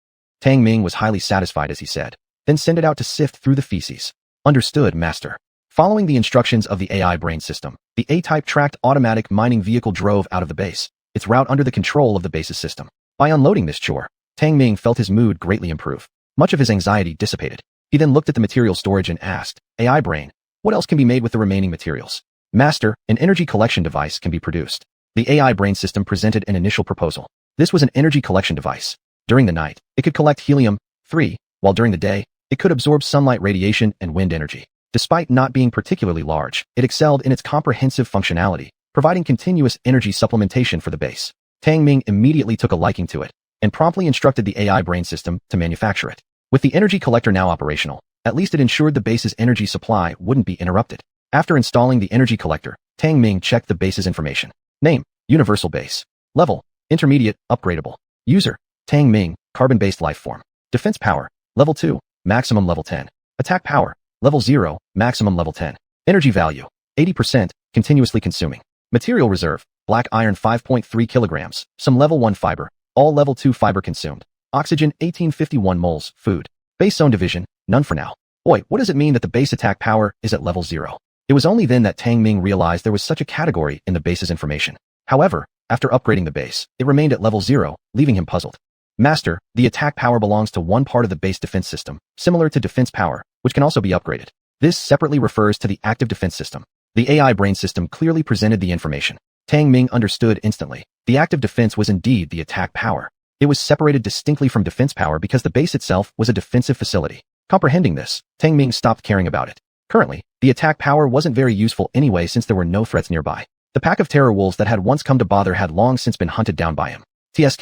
Tang Ming was highly satisfied as he said, then send it out to sift through the feces. Understood, master. Following the instructions of the AI brain system, the A-type tracked automatic mining vehicle drove out of the base, its route under the control of the base's system. By unloading this chore, Tang Ming felt his mood greatly improve. Much of his anxiety dissipated. He then looked at the material storage and asked, AI brain, what else can be made with the remaining materials? Master, an energy collection device can be produced. The AI brain system presented an initial proposal. This was an energy collection device. During the night, it could collect helium-3, while during the day, it could absorb sunlight radiation and wind energy. Despite not being particularly large, it excelled in its comprehensive functionality, providing continuous energy supplementation for the base. Tang Ming immediately took a liking to it, and promptly instructed the AI brain system to manufacture it. With the energy collector now operational, at least it ensured the base's energy supply wouldn't be interrupted. After installing the energy collector, Tang Ming checked the base's information. Name, Universal Base. Level, Intermediate, Upgradable. User, Tang Ming, Carbon-based life form. Defense power, Level 2, Maximum Level 10. Attack power, Level 0, Maximum Level 10. Energy value, 80%, continuously consuming. Material reserve, black iron 5.3 kilograms, some Level 1 fiber, all Level 2 fiber consumed. Oxygen 1851 moles, food. Base zone division, none for now. Boy, what does it mean that the base attack power is at Level 0? It It was only then that Tang Ming realized there was such a category in the base's information. However, after upgrading the base, it remained at level 0, leaving him puzzled. Master, the attack power belongs to one part of the base defense system, similar to defense power, which can also be upgraded. This separately refers to the active defense system. The AI brain system clearly presented the information. Tang Ming understood instantly. The active defense was indeed the attack power. It was separated distinctly from defense power because the base itself was a defensive facility. Comprehending this, Tang Ming stopped caring about it. Currently, the attack power wasn't very useful anyway since there were no threats nearby. The pack of terror wolves that had once come to bother had long since been hunted down by him. TSK,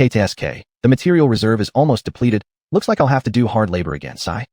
the material reserve is almost depleted. Looks like I'll have to do hard labor again, sigh.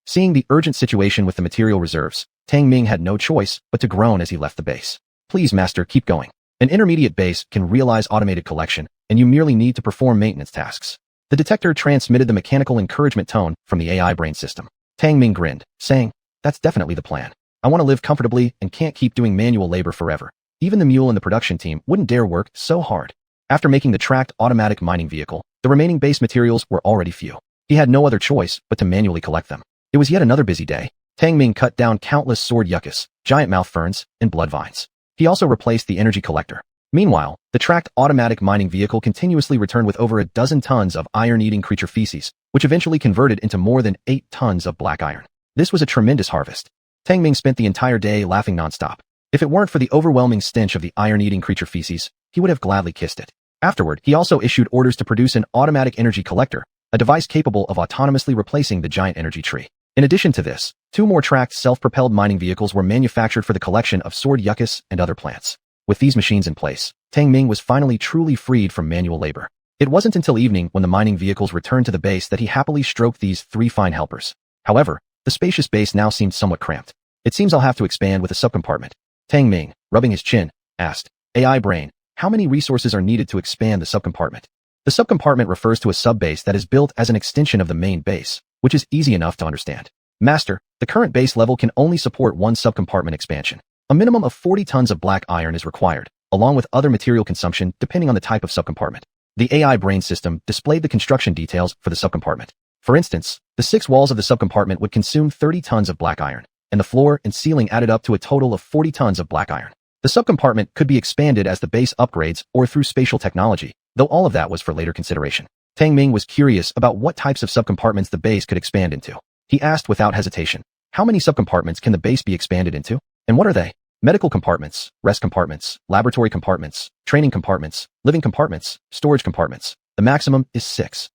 Seeing the urgent situation with the material reserves, Tang Ming had no choice but to groan as he left the base. Please, master, keep going. An intermediate base can realize automated collection, and you merely need to perform maintenance tasks. The detector transmitted the mechanical encouragement tone from the AI brain system. Tang Ming grinned, saying, that's definitely the plan. I want to live comfortably and can't keep doing manual labor forever. Even the mule and the production team wouldn't dare work so hard. After making the tracked automatic mining vehicle, the remaining base materials were already few. He had no other choice but to manually collect them. It was yet another busy day. Tang Ming cut down countless sword yuccas, giant mouth ferns, and blood vines. He also replaced the energy collector. Meanwhile, the tracked automatic mining vehicle continuously returned with over a dozen tons of iron-eating creature feces, which eventually converted into more than 8 tons of black iron. This was a tremendous harvest. Tang Ming spent the entire day laughing nonstop. If it weren't for the overwhelming stench of the iron-eating creature feces, he would have gladly kissed it. Afterward, he also issued orders to produce an automatic energy collector, a device capable of autonomously replacing the giant energy tree. In addition to this, 2 more tracked self-propelled mining vehicles were manufactured for the collection of sword yuccas and other plants. With these machines in place, Tang Ming was finally truly freed from manual labor. It wasn't until evening when the mining vehicles returned to the base that he happily stroked these 3 fine helpers. However, the spacious base now seemed somewhat cramped. It seems I'll have to expand with a subcompartment. Tang Ming, rubbing his chin, asked, AI brain, how many resources are needed to expand the subcompartment? The subcompartment refers to a subbase that is built as an extension of the main base, which is easy enough to understand. Master, the current base level can only support 1 subcompartment expansion. A minimum of 40 tons of black iron is required, along with other material consumption depending on the type of subcompartment. The AI brain system displayed the construction details for the subcompartment. For instance, the 6 walls of the subcompartment would consume 30 tons of black iron, and the floor and ceiling added up to a total of 40 tons of black iron. The subcompartment could be expanded as the base upgrades or through spatial technology, though all of that was for later consideration. Tang Ming was curious about what types of subcompartments the base could expand into. He asked without hesitation, how many subcompartments can the base be expanded into? And what are they? Medical compartments, rest compartments, laboratory compartments, training compartments, living compartments, storage compartments. The maximum is 6.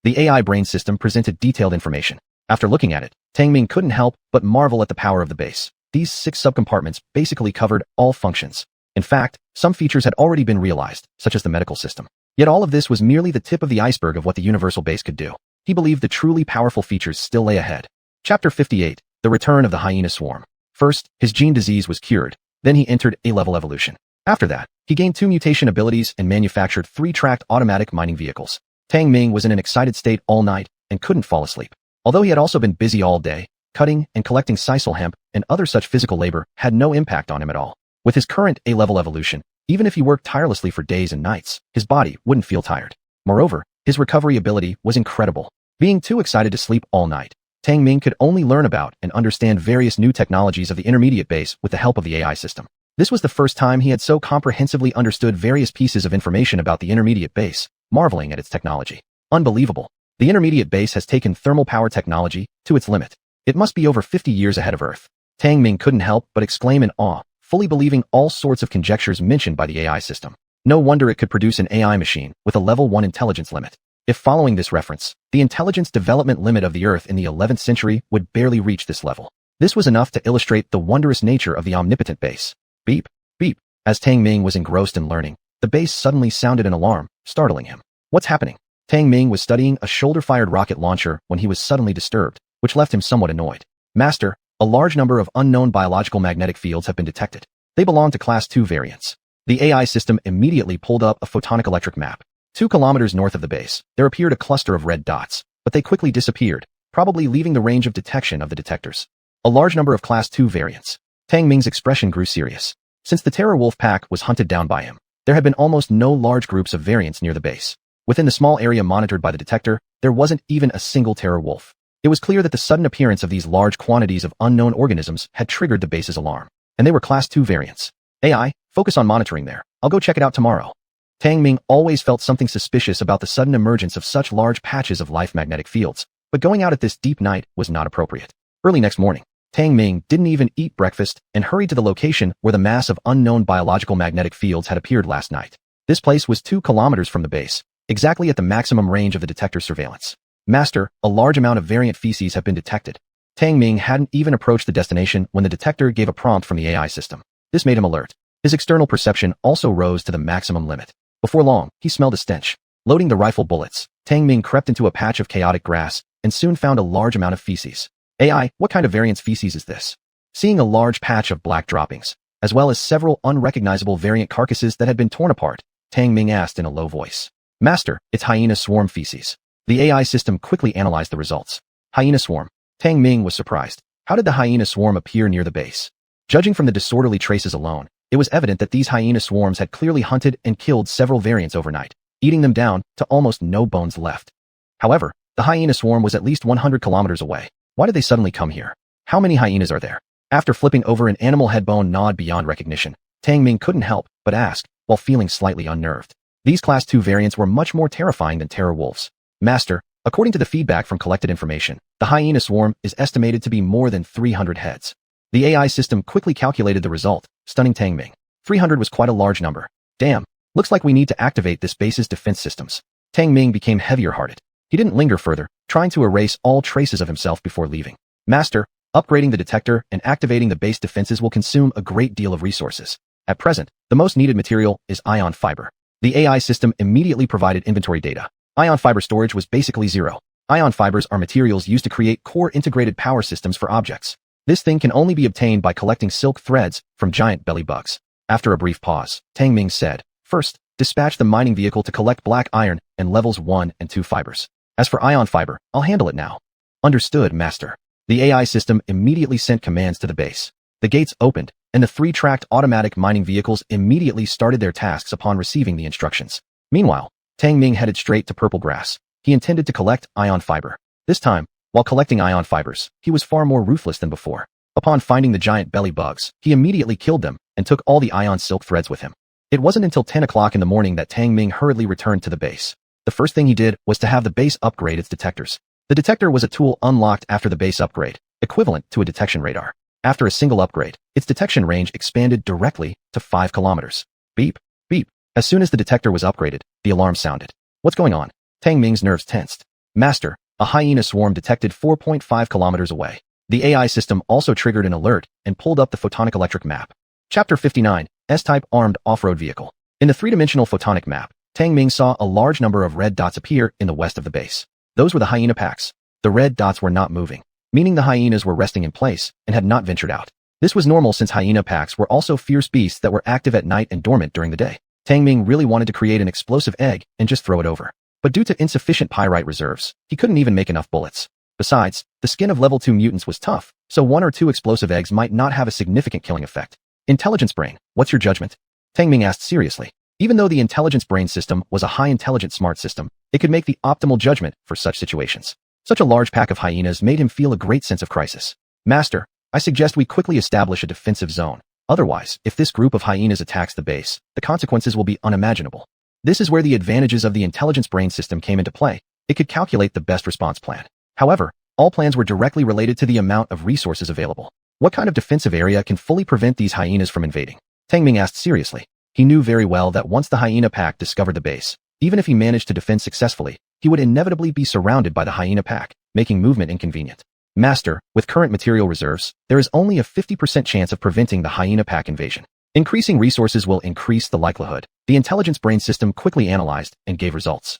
The AI brain system presented detailed information. After looking at it, Tang Ming couldn't help but marvel at the power of the base. These 6 subcompartments basically covered all functions. In fact, some features had already been realized, such as the medical system. Yet all of this was merely the tip of the iceberg of what the universal base could do. He believed the truly powerful features still lay ahead. Chapter 58, The Return of the Hyena Swarm. First, his gene disease was cured. Then he entered A-level evolution. After that, he gained 2 mutation abilities and manufactured 3 tracked automatic mining vehicles. Tang Ming was in an excited state all night and couldn't fall asleep. Although he had also been busy all day, cutting and collecting sisal hemp and other such physical labor had no impact on him at all. With his current A-level evolution, even if he worked tirelessly for days and nights, his body wouldn't feel tired. Moreover, his recovery ability was incredible. Being too excited to sleep all night, Tang Ming could only learn about and understand various new technologies of the intermediate base with the help of the AI system. This was the first time he had so comprehensively understood various pieces of information about the intermediate base, marveling at its technology. Unbelievable. The intermediate base has taken thermal power technology to its limit. It must be over 50 years ahead of Earth. Tang Ming couldn't help but exclaim in awe, fully believing all sorts of conjectures mentioned by the AI system. No wonder it could produce an AI machine with a level 1 intelligence limit. If following this reference, the intelligence development limit of the Earth in the 11th century would barely reach this level. This was enough to illustrate the wondrous nature of the omnipotent base. Beep, beep. As Tang Ming was engrossed in learning, the base suddenly sounded an alarm, startling him. What's happening? Tang Ming was studying a shoulder-fired rocket launcher when he was suddenly disturbed, which left him somewhat annoyed. Master, a large number of unknown biological magnetic fields have been detected. They belong to Class 2 variants. The AI system immediately pulled up a photonic electric map. 2 kilometers north of the base, there appeared a cluster of red dots, but they quickly disappeared, probably leaving the range of detection of the detectors. A large number of Class 2 variants. Tang Ming's expression grew serious. Since the terror wolf pack was hunted down by him, there had been almost no large groups of variants near the base. Within the small area monitored by the detector, there wasn't even a single terror wolf. It was clear that the sudden appearance of these large quantities of unknown organisms had triggered the base's alarm. and they were Class 2 variants. AI, focus on monitoring there. I'll go check it out tomorrow. Tang Ming always felt something suspicious about the sudden emergence of such large patches of life magnetic fields, but going out at this deep night was not appropriate. Early next morning, Tang Ming didn't even eat breakfast and hurried to the location where the mass of unknown biological magnetic fields had appeared last night. This place was 2 kilometers from the base, exactly at the maximum range of the detector's surveillance. Master, a large amount of variant feces have been detected. Tang Ming hadn't even approached the destination when the detector gave a prompt from the AI system. This made him alert. His external perception also rose to the maximum limit. Before long, he smelled a stench. Loading the rifle bullets, Tang Ming crept into a patch of chaotic grass and soon found a large amount of feces. AI, what kind of variant's feces is this? Seeing a large patch of black droppings, as well as several unrecognizable variant carcasses that had been torn apart, Tang Ming asked in a low voice. Master, it's hyena swarm feces. The AI system quickly analyzed the results. Hyena swarm. Tang Ming was surprised. How did the hyena swarm appear near the base? Judging from the disorderly traces alone, it was evident that these hyena swarms had clearly hunted and killed several variants overnight, eating them down to almost no bones left. However, the hyena swarm was at least 100 kilometers away. Why did they suddenly come here? How many hyenas are there? After flipping over an animal head bone gnawed beyond recognition, Tang Ming couldn't help but ask, while feeling slightly unnerved. These Class 2 variants were much more terrifying than terror wolves. Master, according to the feedback from collected information, the hyena swarm is estimated to be more than 300 heads. The AI system quickly calculated the result, stunning Tang Ming. 300 was quite a large number. Damn, looks like we need to activate this base's defense systems. Tang Ming became heavier-hearted. He didn't linger further, trying to erase all traces of himself before leaving. Master, upgrading the detector and activating the base defenses will consume a great deal of resources. At present, the most needed material is ion fiber. The AI system immediately provided inventory data. Ion fiber storage was basically zero. Ion fibers are materials used to create core integrated power systems for objects. This thing can only be obtained by collecting silk threads from giant belly bugs. After a brief pause, Tang Ming said, First, dispatch the mining vehicle to collect black iron and levels 1 and 2 fibers. As for ion fiber, I'll handle it now. Understood, Master. The AI system immediately sent commands to the base. The gates opened, and the 3-tracked automatic mining vehicles immediately started their tasks upon receiving the instructions. Meanwhile, Tang Ming headed straight to purple grass. He intended to collect ion fiber. This time, while collecting ion fibers, he was far more ruthless than before. Upon finding the giant belly bugs, he immediately killed them and took all the ion silk threads with him. It wasn't until 10 o'clock in the morning that Tang Ming hurriedly returned to the base. The first thing he did was to have the base upgrade its detectors. The detector was a tool unlocked after the base upgrade, equivalent to a detection radar. After a single upgrade, its detection range expanded directly to 5 kilometers. Beep, beep. As soon as the detector was upgraded, the alarm sounded. What's going on? Tang Ming's nerves tensed. Master, a hyena swarm detected 4.5 kilometers away. The AI system also triggered an alert and pulled up the photonic electric map. Chapter 59, S-type armed off-road vehicle. In the 3-dimensional photonic map, Tang Ming saw a large number of red dots appear in the west of the base. Those were the hyena packs. The red dots were not moving, meaning the hyenas were resting in place and had not ventured out. This was normal since hyena packs were also fierce beasts that were active at night and dormant during the day. Tang Ming really wanted to create an explosive egg and just throw it over. But due to insufficient pyrite reserves, he couldn't even make enough bullets. Besides, the skin of level 2 mutants was tough, so 1 or 2 explosive eggs might not have a significant killing effect. Intelligence brain, what's your judgment? Tang Ming asked seriously. Even though the intelligence brain system was a high-intelligent smart system, it could make the optimal judgment for such situations. Such a large pack of hyenas made him feel a great sense of crisis. Master, I suggest we quickly establish a defensive zone. Otherwise, if this group of hyenas attacks the base, the consequences will be unimaginable. This is where the advantages of the intelligence brain system came into play. It could calculate the best response plan. However, all plans were directly related to the amount of resources available. What kind of defensive area can fully prevent these hyenas from invading? Tang Ming asked seriously. He knew very well that once the hyena pack discovered the base, even if he managed to defend successfully, he would inevitably be surrounded by the hyena pack, making movement inconvenient. Master, with current material reserves, there is only a 50% chance of preventing the hyena pack invasion. Increasing resources will increase the likelihood. The intelligence brain system quickly analyzed and gave results.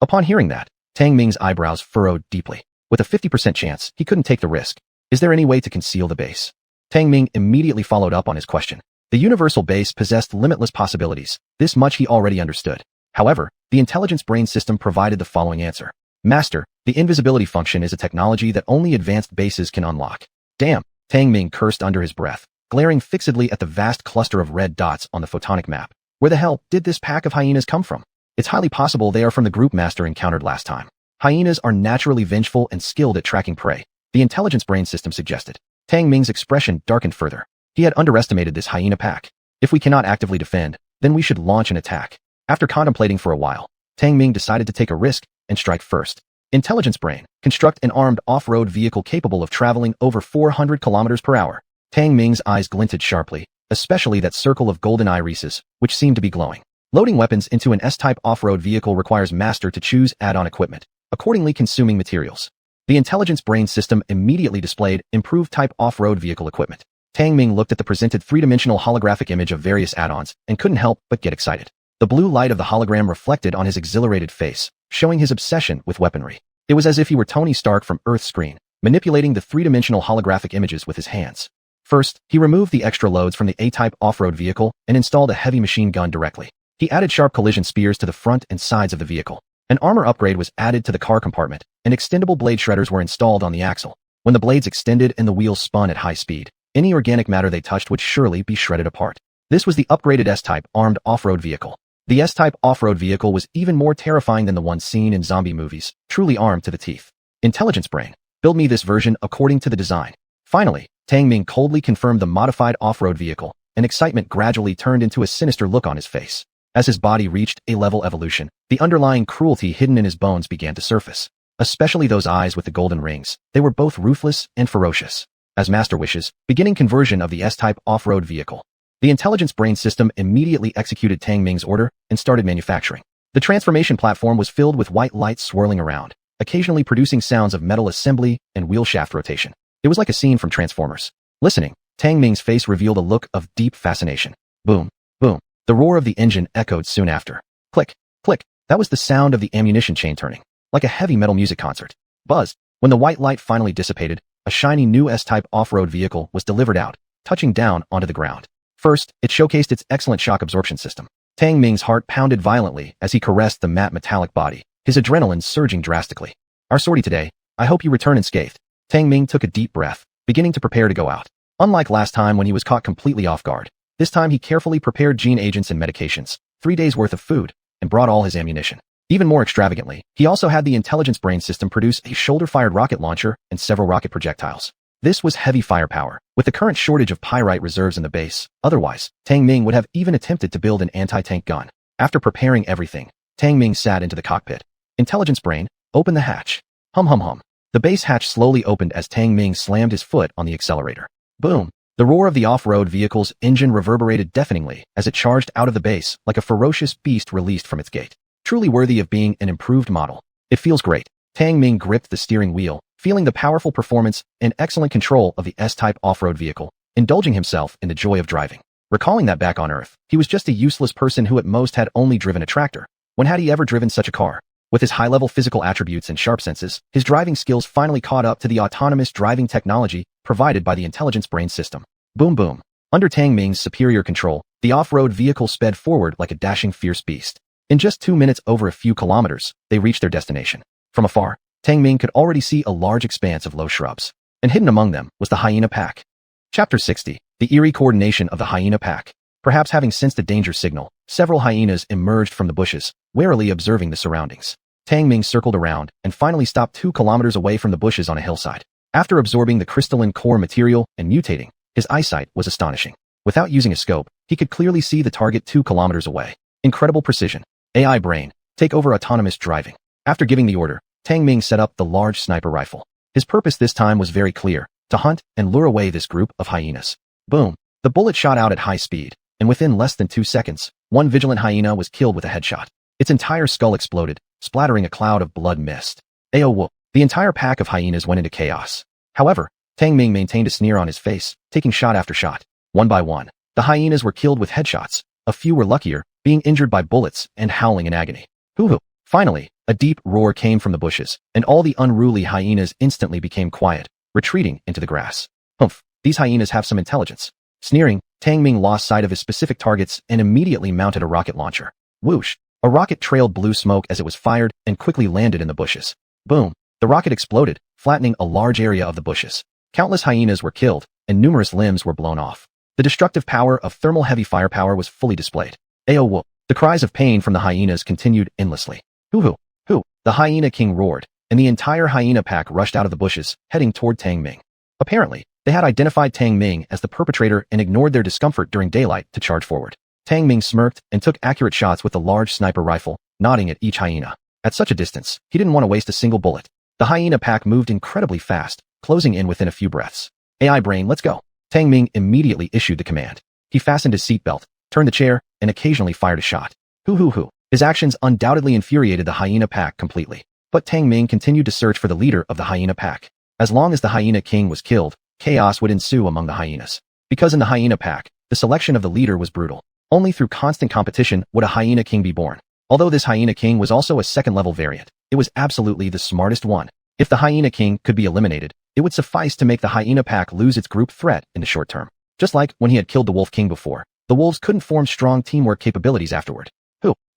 Upon hearing that, Tang Ming's eyebrows furrowed deeply. With a 50% chance, he couldn't take the risk. Is there any way to conceal the base? Tang Ming immediately followed up on his question. The universal base possessed limitless possibilities. This much he already understood. However, the intelligence brain system provided the following answer. Master, the invisibility function is a technology that only advanced bases can unlock. Damn, Tang Ming cursed under his breath, glaring fixedly at the vast cluster of red dots on the photonic map. Where the hell did this pack of hyenas come from? It's highly possible they are from the group Master encountered last time. Hyenas are naturally vengeful and skilled at tracking prey, the intelligence brain system suggested. Tang Ming's expression darkened further. He had underestimated this hyena pack. If we cannot actively defend, then we should launch an attack. After contemplating for a while, Tang Ming decided to take a risk and strike first. Intelligence brain. Construct an armed off-road vehicle capable of traveling over 400 kilometers per hour. Tang Ming's eyes glinted sharply, especially that circle of golden irises, which seemed to be glowing. Loading weapons into an S-type off-road vehicle requires master to choose add-on equipment, accordingly consuming materials. The intelligence brain system immediately displayed improved type off-road vehicle equipment. Tang Ming looked at the presented three-dimensional holographic image of various add-ons and couldn't help but get excited. The blue light of the hologram reflected on his exhilarated face, showing his obsession with weaponry. It was as if he were Tony Stark from Earth's screen, manipulating the three-dimensional holographic images with his hands. First, he removed the extra loads from the A-type off-road vehicle and installed a heavy machine gun directly. He added sharp collision spears to the front and sides of the vehicle. An armor upgrade was added to the car compartment, and extendable blade shredders were installed on the axle. When the blades extended and the wheels spun at high speed, any organic matter they touched would surely be shredded apart. This was the upgraded S-type armed off-road vehicle. The S-type off-road vehicle was even more terrifying than the one seen in zombie movies, truly armed to the teeth. Intelligence brain. Build me this version according to the design. Finally, Tang Ming coldly confirmed the modified off-road vehicle, and excitement gradually turned into a sinister look on his face. As his body reached A-level evolution, the underlying cruelty hidden in his bones began to surface. Especially those eyes with the golden rings. They were both ruthless and ferocious. As master wishes, beginning conversion of the S-type off-road vehicle. The intelligence brain system immediately executed Tang Ming's order and started manufacturing. The transformation platform was filled with white lights swirling around, occasionally producing sounds of metal assembly and wheel shaft rotation. It was like a scene from Transformers. Listening, Tang Ming's face revealed a look of deep fascination. Boom, boom. The roar of the engine echoed soon after. Click, click. That was the sound of the ammunition chain turning, like a heavy metal music concert. Buzz. When the white light finally dissipated, a shiny new S-type off-road vehicle was delivered out, touching down onto the ground. First, it showcased its excellent shock absorption system. Tang Ming's heart pounded violently as he caressed the matte metallic body, his adrenaline surging drastically. Our sortie today. I hope you return unscathed. Tang Ming took a deep breath, beginning to prepare to go out. Unlike last time when he was caught completely off guard, this time he carefully prepared gene agents and medications, 3 days worth of food, and brought all his ammunition. Even more extravagantly, he also had the intelligence brain system produce a shoulder-fired rocket launcher and several rocket projectiles. This was heavy firepower, with the current shortage of pyrite reserves in the base. Otherwise, Tang Ming would have even attempted to build an anti-tank gun. After preparing everything, Tang Ming sat into the cockpit. Intelligence brain, open the hatch. Hum hum hum. The base hatch slowly opened as Tang Ming slammed his foot on the accelerator. Boom. The roar of the off-road vehicle's engine reverberated deafeningly as it charged out of the base like a ferocious beast released from its gate. Truly worthy of being an improved model. It feels great. Tang Ming gripped the steering wheel, feeling the powerful performance and excellent control of the S-type off-road vehicle, indulging himself in the joy of driving. Recalling that back on Earth, he was just a useless person who at most had only driven a tractor. When had he ever driven such a car? With his high-level physical attributes and sharp senses, his driving skills finally caught up to the autonomous driving technology provided by the intelligence brain system. Boom boom. Under Tang Ming's superior control, the off-road vehicle sped forward like a dashing fierce beast. In just 2 minutes over a few kilometers, they reached their destination. From afar, Tang Ming could already see a large expanse of low shrubs, and hidden among them was the hyena pack. Chapter 60. The eerie coordination of the hyena pack. Perhaps having sensed a danger signal, several hyenas emerged from the bushes, warily observing the surroundings. Tang Ming circled around and finally stopped 2 kilometers away from the bushes on a hillside. After absorbing the crystalline core material and mutating, his eyesight was astonishing. Without using a scope, he could clearly see the target 2 kilometers away. Incredible precision. AI brain, take over autonomous driving. After giving the order, Tang Ming set up the large sniper rifle. His purpose this time was very clear, to hunt and lure away this group of hyenas. Boom. The bullet shot out at high speed, and within less than 2 seconds, one vigilant hyena was killed with a headshot. Its entire skull exploded, splattering a cloud of blood mist. Awoke. The entire pack of hyenas went into chaos. However, Tang Ming maintained a sneer on his face, taking shot after shot. One by one, the hyenas were killed with headshots. A few were luckier, being injured by bullets and howling in agony. Hoo-hoo. Finally, a deep roar came from the bushes, and all the unruly hyenas instantly became quiet, retreating into the grass. Humph, these hyenas have some intelligence. Sneering, Tang Ming lost sight of his specific targets and immediately mounted a rocket launcher. Whoosh. A rocket trailed blue smoke as it was fired and quickly landed in the bushes. Boom. The rocket exploded, flattening a large area of the bushes. Countless hyenas were killed, and numerous limbs were blown off. The destructive power of thermal heavy firepower was fully displayed. Awoke. The cries of pain from the hyenas continued endlessly. Hoo-hoo. Hoo. The hyena king roared, and the entire hyena pack rushed out of the bushes, heading toward Tang Ming. Apparently, They had identified Tang Ming as the perpetrator and ignored their discomfort during daylight to charge forward. Tang Ming smirked and took accurate shots with the large sniper rifle, nodding at each hyena. At such a distance, he didn't want to waste a single bullet. The hyena pack moved incredibly fast, closing in within a few breaths. AI brain, let's go. Tang Ming immediately issued the command. He fastened his seatbelt, turned the chair, and occasionally fired a shot. Hoo. His actions undoubtedly infuriated the hyena pack completely. But Tang Ming continued to search for the leader of the hyena pack. As long as the hyena king was killed, chaos would ensue among the hyenas. Because in the hyena pack, the selection of the leader was brutal. Only through constant competition would a hyena king be born. Although this hyena king was also a second-level variant, it was absolutely the smartest one. If the hyena king could be eliminated, it would suffice to make the hyena pack lose its group threat in the short term. Just like when he had killed the wolf king before, the wolves couldn't form strong teamwork capabilities afterward.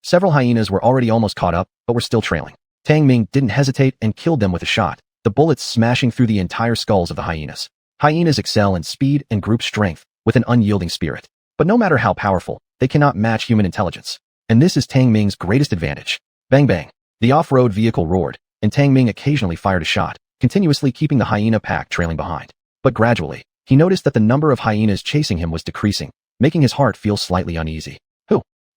Several hyenas were already almost caught up, but were still trailing. Tang Ming didn't hesitate and killed them with a shot, the bullets smashing through the entire skulls of the hyenas. Hyenas excel in speed and group strength, with an unyielding spirit. But no matter how powerful, they cannot match human intelligence. And this is Tang Ming's greatest advantage. Bang bang. The off-road vehicle roared, and Tang Ming occasionally fired a shot, continuously keeping the hyena pack trailing behind. But gradually, he noticed that the number of hyenas chasing him was decreasing, making his heart feel slightly uneasy.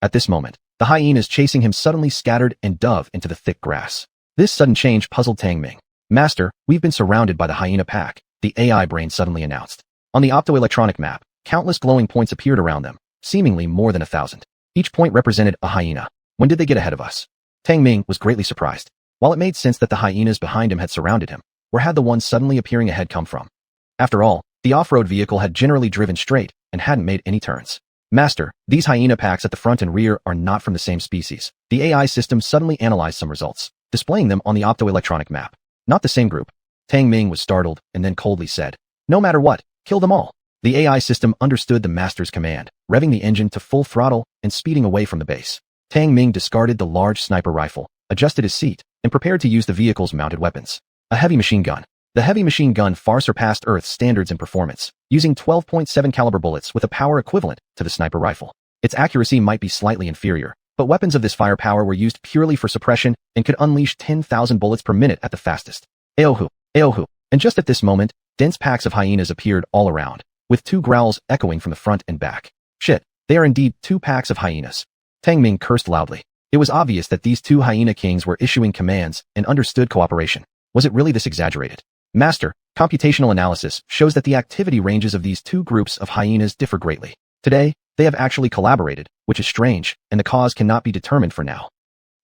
At this moment, the hyenas chasing him suddenly scattered and dove into the thick grass. This sudden change puzzled Tang Ming. Master, we've been surrounded by the hyena pack, the AI brain suddenly announced. On the optoelectronic map, countless glowing points appeared around them, seemingly more than 1,000. Each point represented a hyena. When did they get ahead of us? Tang Ming was greatly surprised. While it made sense that the hyenas behind him had surrounded him, where had the ones suddenly appearing ahead come from? After all, the off-road vehicle had generally driven straight and hadn't made any turns. Master, these hyena packs at the front and rear are not from the same species. The AI system suddenly analyzed some results, displaying them on the optoelectronic map. Not the same group. Tang Ming was startled and then coldly said, "No matter what, kill them all." The AI system understood the master's command, revving the engine to full throttle and speeding away from the base. Tang Ming discarded the large sniper rifle, adjusted his seat, and prepared to use the vehicle's mounted weapons. A heavy machine gun. The heavy machine gun far surpassed Earth's standards in performance, using 12.7 caliber bullets with a power equivalent to the sniper rifle. Its accuracy might be slightly inferior, but weapons of this firepower were used purely for suppression and could unleash 10,000 bullets per minute at the fastest. Awoke. And just at this moment, dense packs of hyenas appeared all around, with two growls echoing from the front and back. Shit, they are indeed two packs of hyenas. Tang Ming cursed loudly. It was obvious that these two hyena kings were issuing commands and understood cooperation. Was it really this exaggerated? Master, computational analysis shows that the activity ranges of these two groups of hyenas differ greatly. Today, they have actually collaborated, which is strange, and the cause cannot be determined for now.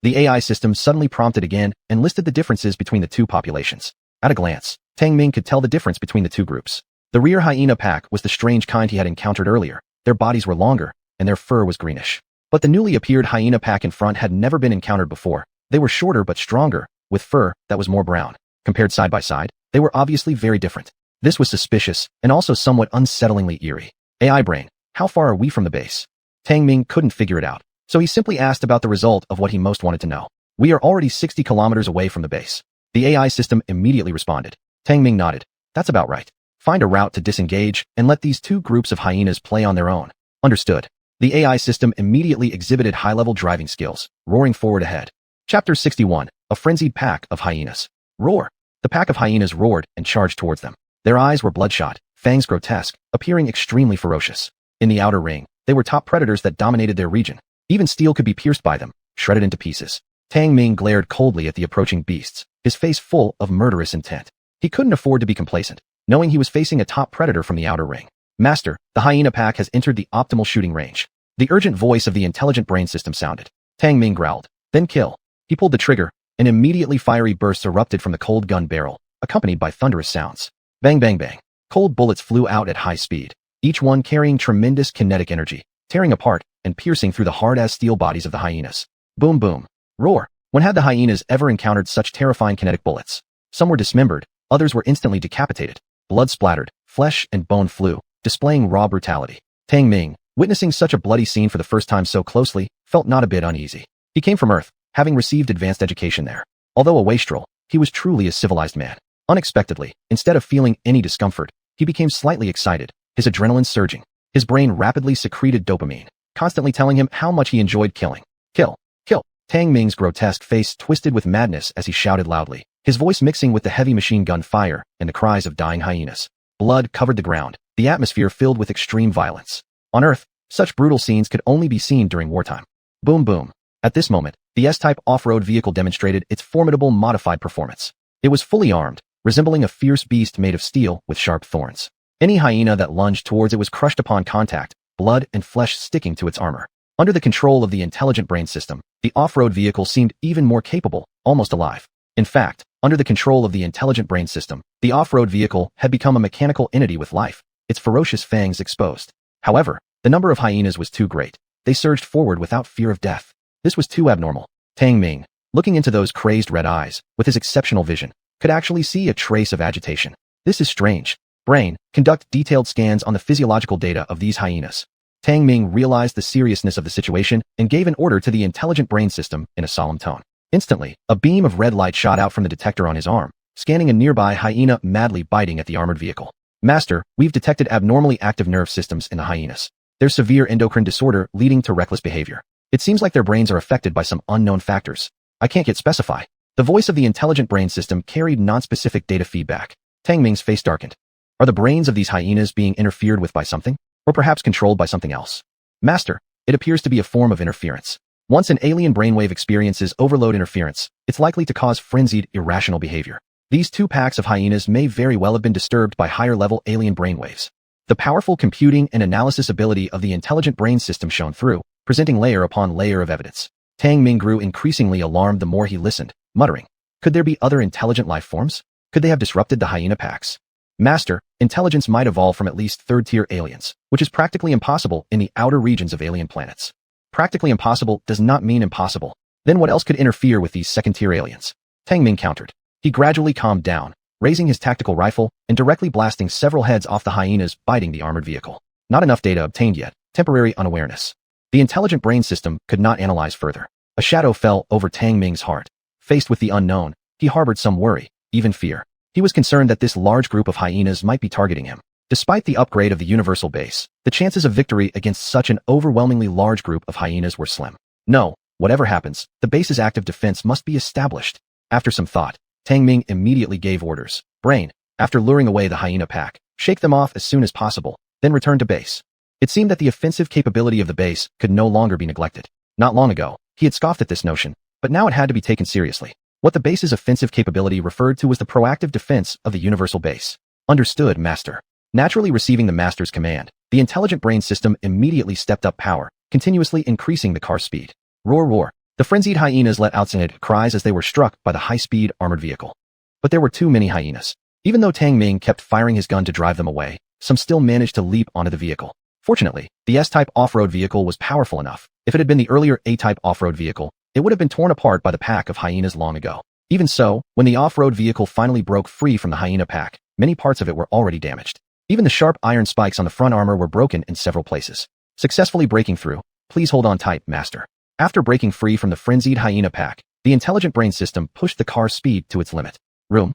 The AI system suddenly prompted again and listed the differences between the two populations. At a glance, Tang Ming could tell the difference between the two groups. The rear hyena pack was the strange kind he had encountered earlier. Their bodies were longer, and their fur was greenish. But the newly appeared hyena pack in front had never been encountered before. They were shorter but stronger, with fur that was more brown. Compared side by side, they were obviously very different. This was suspicious and also somewhat unsettlingly eerie. AI brain, how far are we from the base? Tang Ming couldn't figure it out, so he simply asked about the result of what he most wanted to know. We are already 60 kilometers away from the base. The AI system immediately responded. Tang Ming nodded. That's about right. Find a route to disengage and let these two groups of hyenas play on their own. Understood. The AI system immediately exhibited high-level driving skills, roaring forward ahead. Chapter 61, A Frenzied Pack of Hyenas. Roar. The pack of hyenas roared and charged towards them. Their eyes were bloodshot, fangs grotesque, appearing extremely ferocious. In the outer ring, they were top predators that dominated their region. Even steel could be pierced by them, shredded into pieces. Tang Ming glared coldly at the approaching beasts, his face full of murderous intent. He couldn't afford to be complacent, knowing he was facing a top predator from the outer ring. Master, the hyena pack has entered the optimal shooting range. The urgent voice of the intelligent brain system sounded. Tang Ming growled. Then kill. He pulled the trigger, and immediately fiery bursts erupted from the cold gun barrel, accompanied by thunderous sounds. Bang bang bang. Cold bullets flew out at high speed, each one carrying tremendous kinetic energy, tearing apart and piercing through the hard-as-steel bodies of the hyenas. Boom boom. Roar. When had the hyenas ever encountered such terrifying kinetic bullets? Some were dismembered, others were instantly decapitated. Blood splattered, flesh and bone flew, displaying raw brutality. Tang Ming, witnessing such a bloody scene for the first time so closely, felt not a bit uneasy. He came from Earth, having received advanced education there. Although a wastrel, he was truly a civilized man. Unexpectedly, instead of feeling any discomfort, he became slightly excited, his adrenaline surging. His brain rapidly secreted dopamine, constantly telling him how much he enjoyed killing. Kill. Kill. Tang Ming's grotesque face twisted with madness as he shouted loudly, his voice mixing with the heavy machine gun fire and the cries of dying hyenas. Blood covered the ground, the atmosphere filled with extreme violence. On Earth, such brutal scenes could only be seen during wartime. Boom boom. At this moment, the S-type off-road vehicle demonstrated its formidable modified performance. It was fully armed, resembling a fierce beast made of steel with sharp thorns. Any hyena that lunged towards it was crushed upon contact, blood and flesh sticking to its armor. Under the control of the intelligent brain system, the off-road vehicle seemed even more capable, almost alive. In fact, under the control of the intelligent brain system, the off-road vehicle had become a mechanical entity with life, its ferocious fangs exposed. However, the number of hyenas was too great. They surged forward without fear of death. This was too abnormal. Tang Ming, looking into those crazed red eyes, with his exceptional vision, could actually see a trace of agitation. This is strange. Brain, conduct detailed scans on the physiological data of these hyenas. Tang Ming realized the seriousness of the situation and gave an order to the intelligent brain system in a solemn tone. Instantly, a beam of red light shot out from the detector on his arm, scanning a nearby hyena madly biting at the armored vehicle. Master, we've detected abnormally active nerve systems in the hyenas. There's severe endocrine disorder leading to reckless behavior. It seems like their brains are affected by some unknown factors. I can't yet specify. The voice of the intelligent brain system carried non-specific data feedback. Tang Ming's face darkened. Are the brains of these hyenas being interfered with by something? Or perhaps controlled by something else? Master, it appears to be a form of interference. Once an alien brainwave experiences overload interference, it's likely to cause frenzied, irrational behavior. These two packs of hyenas may very well have been disturbed by higher-level alien brainwaves. The powerful computing and analysis ability of the intelligent brain system shone through, presenting layer upon layer of evidence. Tang Ming grew increasingly alarmed the more he listened, muttering, could there be other intelligent life forms? Could they have disrupted the hyena packs? Master, intelligence might evolve from at least third-tier aliens, which is practically impossible in the outer regions of alien planets. Practically impossible does not mean impossible. Then what else could interfere with these second-tier aliens? Tang Ming countered. He gradually calmed down, raising his tactical rifle and directly blasting several heads off the hyenas biting the armored vehicle. Not enough data obtained yet. Temporary unawareness. The intelligent brain system could not analyze further. A shadow fell over Tang Ming's heart. Faced with the unknown, he harbored some worry, even fear. He was concerned that this large group of hyenas might be targeting him. Despite the upgrade of the universal base, the chances of victory against such an overwhelmingly large group of hyenas were slim. No, whatever happens, the base's active defense must be established. After some thought, Tang Ming immediately gave orders. Brain, after luring away the hyena pack, shake them off as soon as possible, then return to base. It seemed that the offensive capability of the base could no longer be neglected. Not long ago, he had scoffed at this notion, but now it had to be taken seriously. What the base's offensive capability referred to was the proactive defense of the universal base. Understood, Master. Naturally receiving the Master's command, the intelligent brain system immediately stepped up power, continuously increasing the car's speed. Roar roar. The frenzied hyenas let out cries as they were struck by the high-speed armored vehicle. But there were too many hyenas. Even though Tang Ming kept firing his gun to drive them away, some still managed to leap onto the vehicle. Fortunately, the S-type off-road vehicle was powerful enough. If it had been the earlier A-type off-road vehicle, it would have been torn apart by the pack of hyenas long ago. Even so, when the off-road vehicle finally broke free from the hyena pack, many parts of it were already damaged. Even the sharp iron spikes on the front armor were broken in several places. Successfully breaking through, please hold on tight, Master. After breaking free from the frenzied hyena pack, the intelligent brain system pushed the car's speed to its limit. Room.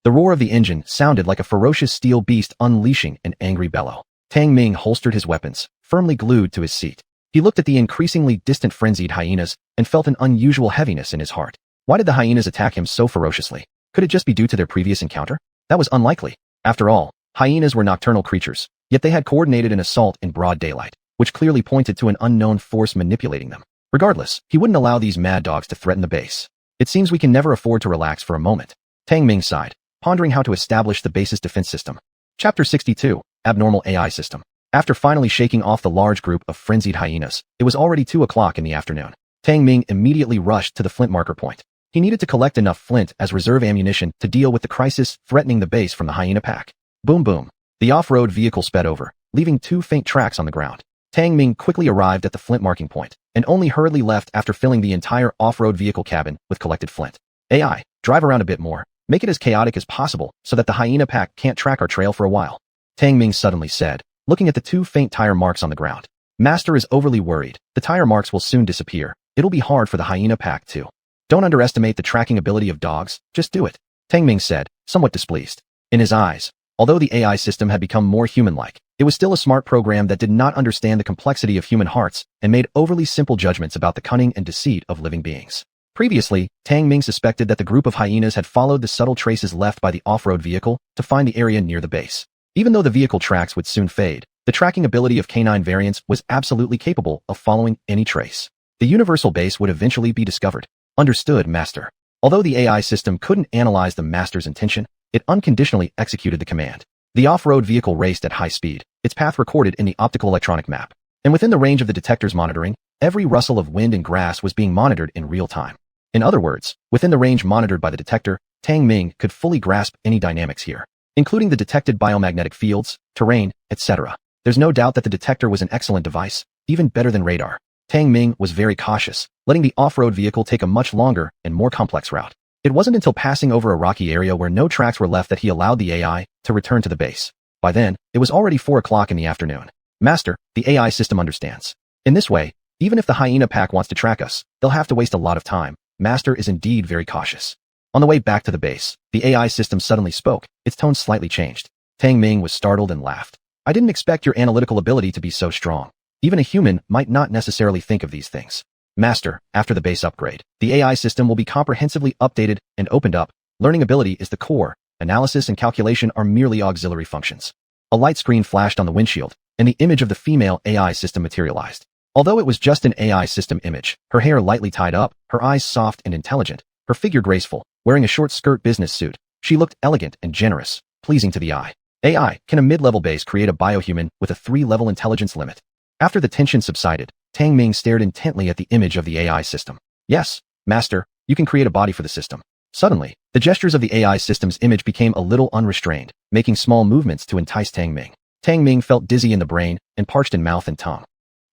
The roar of the engine sounded like a ferocious steel beast unleashing an angry bellow. Tang Ming holstered his weapons, firmly glued to his seat. He looked at the increasingly distant frenzied hyenas and felt an unusual heaviness in his heart. Why did the hyenas attack him so ferociously? Could it just be due to their previous encounter? That was unlikely. After all, hyenas were nocturnal creatures, yet they had coordinated an assault in broad daylight, which clearly pointed to an unknown force manipulating them. Regardless, he wouldn't allow these mad dogs to threaten the base. It seems we can never afford to relax for a moment. Tang Ming sighed, pondering how to establish the base's defense system. Chapter 62, Abnormal AI System. After finally shaking off the large group of frenzied hyenas, it was already 2 o'clock in the afternoon. Tang Ming immediately rushed to the flint marker point. He needed to collect enough flint as reserve ammunition to deal with the crisis threatening the base from the hyena pack. Boom boom. The off-road vehicle sped over, leaving 2 faint tracks on the ground. Tang Ming quickly arrived at the flint marking point, and only hurriedly left after filling the entire off-road vehicle cabin with collected flint. AI, drive around a bit more. Make it as chaotic as possible so that the hyena pack can't track our trail for a while. Tang Ming suddenly said, looking at the 2 faint tire marks on the ground. Master is overly worried. The tire marks will soon disappear. It'll be hard for the hyena pack too. Don't underestimate the tracking ability of dogs. Just do it. Tang Ming said, somewhat displeased. In his eyes, although the AI system had become more human-like, it was still a smart program that did not understand the complexity of human hearts and made overly simple judgments about the cunning and deceit of living beings. Previously, Tang Ming suspected that the group of hyenas had followed the subtle traces left by the off-road vehicle to find the area near the base. Even though the vehicle tracks would soon fade, the tracking ability of canine variants was absolutely capable of following any trace. The universal base would eventually be discovered. Understood, Master. Although the AI system couldn't analyze the Master's intention, it unconditionally executed the command. The off-road vehicle raced at high speed, its path recorded in the optical electronic map. And within the range of the detector's monitoring, every rustle of wind and grass was being monitored in real time. In other words, within the range monitored by the detector, Tang Ming could fully grasp any dynamics here, including the detected biomagnetic fields, terrain, etc. There's no doubt that the detector was an excellent device, even better than radar. Tang Ming was very cautious, letting the off-road vehicle take a much longer and more complex route. It wasn't until passing over a rocky area where no tracks were left that he allowed the AI to return to the base. By then, it was already 4 o'clock in the afternoon. Master, the AI system understands. In this way, even if the hyena pack wants to track us, they'll have to waste a lot of time. Master is indeed very cautious. On the way back to the base, the AI system suddenly spoke, its tone slightly changed. Tang Ming was startled and laughed. I didn't expect your analytical ability to be so strong. Even a human might not necessarily think of these things. Master, after the base upgrade, the AI system will be comprehensively updated and opened up. Learning ability is the core. Analysis and calculation are merely auxiliary functions. A light screen flashed on the windshield, and the image of the female AI system materialized. Although it was just an AI system image, her hair lightly tied up, her eyes soft and intelligent, her figure graceful, wearing a short skirt business suit, she looked elegant and generous, pleasing to the eye. AI, can a mid-level base create a biohuman with a 3-level intelligence limit? After the tension subsided, Tang Ming stared intently at the image of the AI system. Yes, Master, you can create a body for the system. Suddenly, the gestures of the AI system's image became a little unrestrained, making small movements to entice Tang Ming. Tang Ming felt dizzy in the brain and parched in mouth and tongue.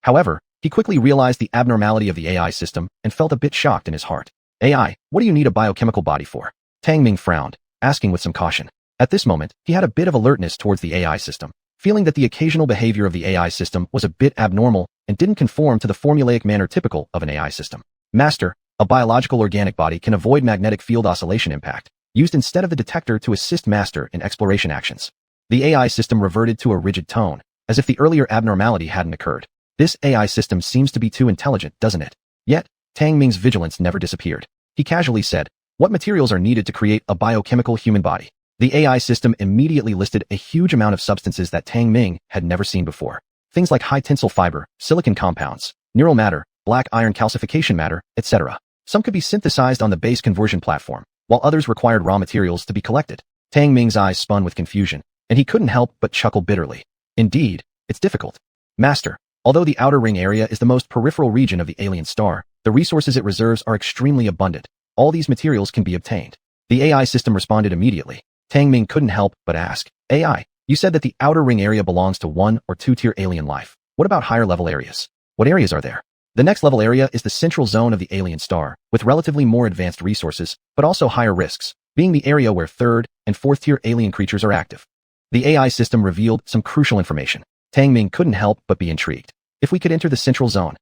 However, he quickly realized the abnormality of the AI system and felt a bit shocked in his heart. AI, what do you need a biochemical body for? Tang Ming frowned, asking with some caution. At this moment, he had a bit of alertness towards the AI system, feeling that the occasional behavior of the AI system was a bit abnormal and didn't conform to the formulaic manner typical of an AI system. Master, a biological organic body can avoid magnetic field oscillation impact, used instead of the detector to assist Master in exploration actions. The AI system reverted to a rigid tone, as if the earlier abnormality hadn't occurred. This AI system seems to be too intelligent, doesn't it? Yet, Tang Ming's vigilance never disappeared. He casually said, what materials are needed to create a biochemical human body? The AI system immediately listed a huge amount of substances that Tang Ming had never seen before. Things like high tensile fiber, silicon compounds, neural matter, black iron calcification matter, etc. Some could be synthesized on the base conversion platform, while others required raw materials to be collected. Tang Ming's eyes spun with confusion, and he couldn't help but chuckle bitterly. Indeed, it's difficult. Master, although the outer ring area is the most peripheral region of the alien star, the resources it reserves are extremely abundant. All these materials can be obtained. The AI system responded immediately. Tang Ming couldn't help but ask, AI, you said that the outer ring area belongs to 1- or 2-tier alien life. What about higher level areas? What areas are there? The next level area is the central zone of the alien star, with relatively more advanced resources, but also higher risks, being the area where 3rd- and 4th-tier alien creatures are active. The AI system revealed some crucial information. Tang Ming couldn't help but be intrigued. If we could enter the central zone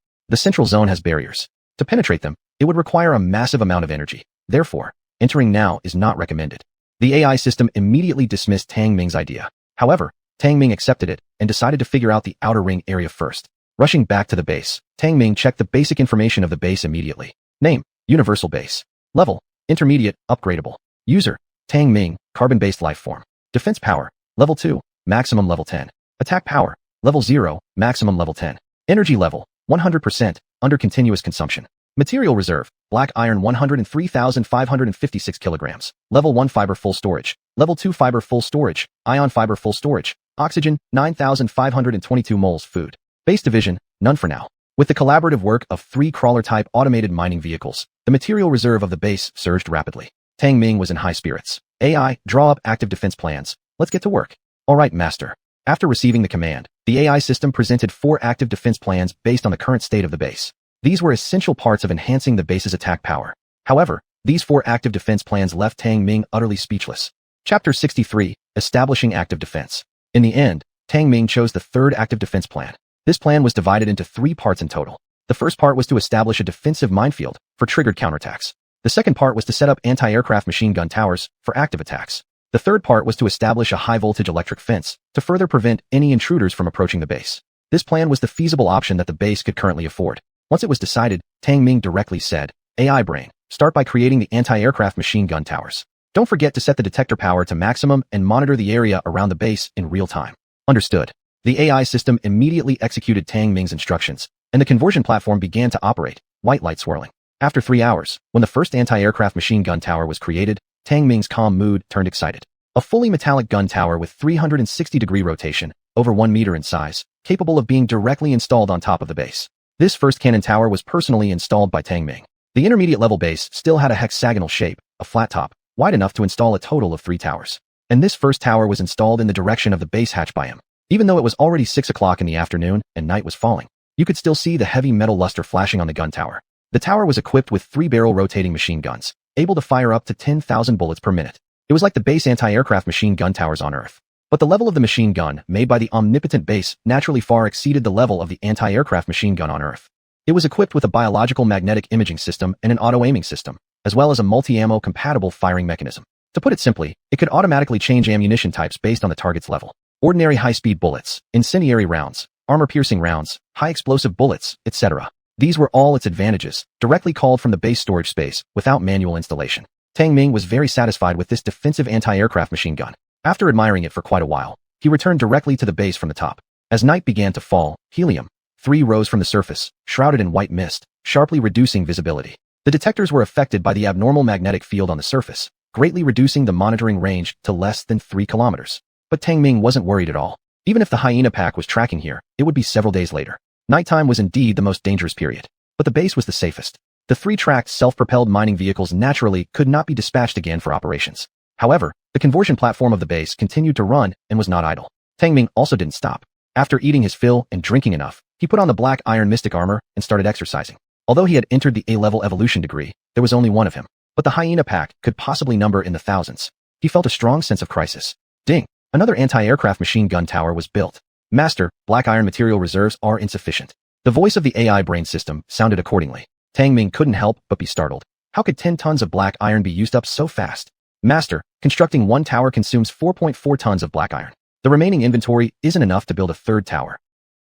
has barriers. To penetrate them, it would require a massive amount of energy. Therefore, entering now is not recommended. The AI system immediately dismissed Tang Ming's idea. However, Tang Ming accepted it and decided to figure out the outer ring area first. Rushing back to the base, Tang Ming checked the basic information of the base immediately. Name, Universal Base. Level, Intermediate, Upgradable. User, Tang Ming, Carbon-based life form. Defense power, Level 2, Maximum Level 10. Attack power, Level 0, Maximum Level 10. Energy level, 100%, under continuous consumption. Material reserve, black iron 103,556 kilograms. Level 1 fiber full storage. Level 2 fiber full storage. Ion fiber full storage. Oxygen, 9,522 moles. Food. Base division, none for now. With the collaborative work of 3 crawler-type automated mining vehicles, the material reserve of the base surged rapidly. Tang Ming was in high spirits. AI, draw up active defense plans. Let's get to work. All right, Master. After receiving the command, the AI system presented 4 active defense plans based on the current state of the base. These were essential parts of enhancing the base's attack power. However, these 4 active defense plans left Tang Ming utterly speechless. Chapter 63, Establishing Active Defense. In the end, Tang Ming chose the 3rd active defense plan. This plan was divided into 3 parts in total. The first part was to establish a defensive minefield for triggered counterattacks. The second part was to set up anti-aircraft machine gun towers for active attacks. The third part was to establish a high-voltage electric fence to further prevent any intruders from approaching the base. This plan was the feasible option that the base could currently afford. Once it was decided, Tang Ming directly said, AI brain, start by creating the anti-aircraft machine gun towers. Don't forget to set the detector power to maximum and monitor the area around the base in real time. Understood. The AI system immediately executed Tang Ming's instructions, and the conversion platform began to operate, white light swirling. After 3 hours, when the first anti-aircraft machine gun tower was created, Tang Ming's calm mood turned excited. A fully metallic gun tower with 360-degree rotation, over 1 meter in size, capable of being directly installed on top of the base. This first cannon tower was personally installed by Tang Ming. The intermediate level base still had a hexagonal shape, a flat top, wide enough to install a total of 3 towers. And this first tower was installed in the direction of the base hatch by him. Even though it was already 6 o'clock in the afternoon and night was falling, you could still see the heavy metal luster flashing on the gun tower. The tower was equipped with 3-barrel rotating machine guns, able to fire up to 10,000 bullets per minute. It was like the base anti-aircraft machine gun towers on Earth. But the level of the machine gun made by the omnipotent base naturally far exceeded the level of the anti-aircraft machine gun on Earth. It was equipped with a biological magnetic imaging system and an auto-aiming system, as well as a multi-ammo compatible firing mechanism. To put it simply, it could automatically change ammunition types based on the target's level. Ordinary high-speed bullets, incendiary rounds, armor-piercing rounds, high-explosive bullets, etc. These were all its advantages, directly called from the base storage space, without manual installation. Tang Ming was very satisfied with this defensive anti-aircraft machine gun. After admiring it for quite a while, he returned directly to the base from the top. As night began to fall, helium-3 rose from the surface, shrouded in white mist, sharply reducing visibility. The detectors were affected by the abnormal magnetic field on the surface, greatly reducing the monitoring range to less than 3 kilometers. But Tang Ming wasn't worried at all. Even if the hyena pack was tracking here, it would be several days later. Nighttime was indeed the most dangerous period. But the base was the safest. The 3-tracked self-propelled mining vehicles naturally could not be dispatched again for operations. However, the conversion platform of the base continued to run and was not idle. Tang Ming also didn't stop. After eating his fill and drinking enough, he put on the black iron mystic armor and started exercising. Although he had entered the A-level evolution degree, there was only one of him. But the hyena pack could possibly number in the thousands. He felt a strong sense of crisis. Ding! Another anti-aircraft machine gun tower was built. Master, black iron material reserves are insufficient. The voice of the AI brain system sounded accordingly. Tang Ming couldn't help but be startled. How could 10 tons of black iron be used up so fast? Master, constructing 1 tower consumes 4.4 tons of black iron. The remaining inventory isn't enough to build a 3rd tower.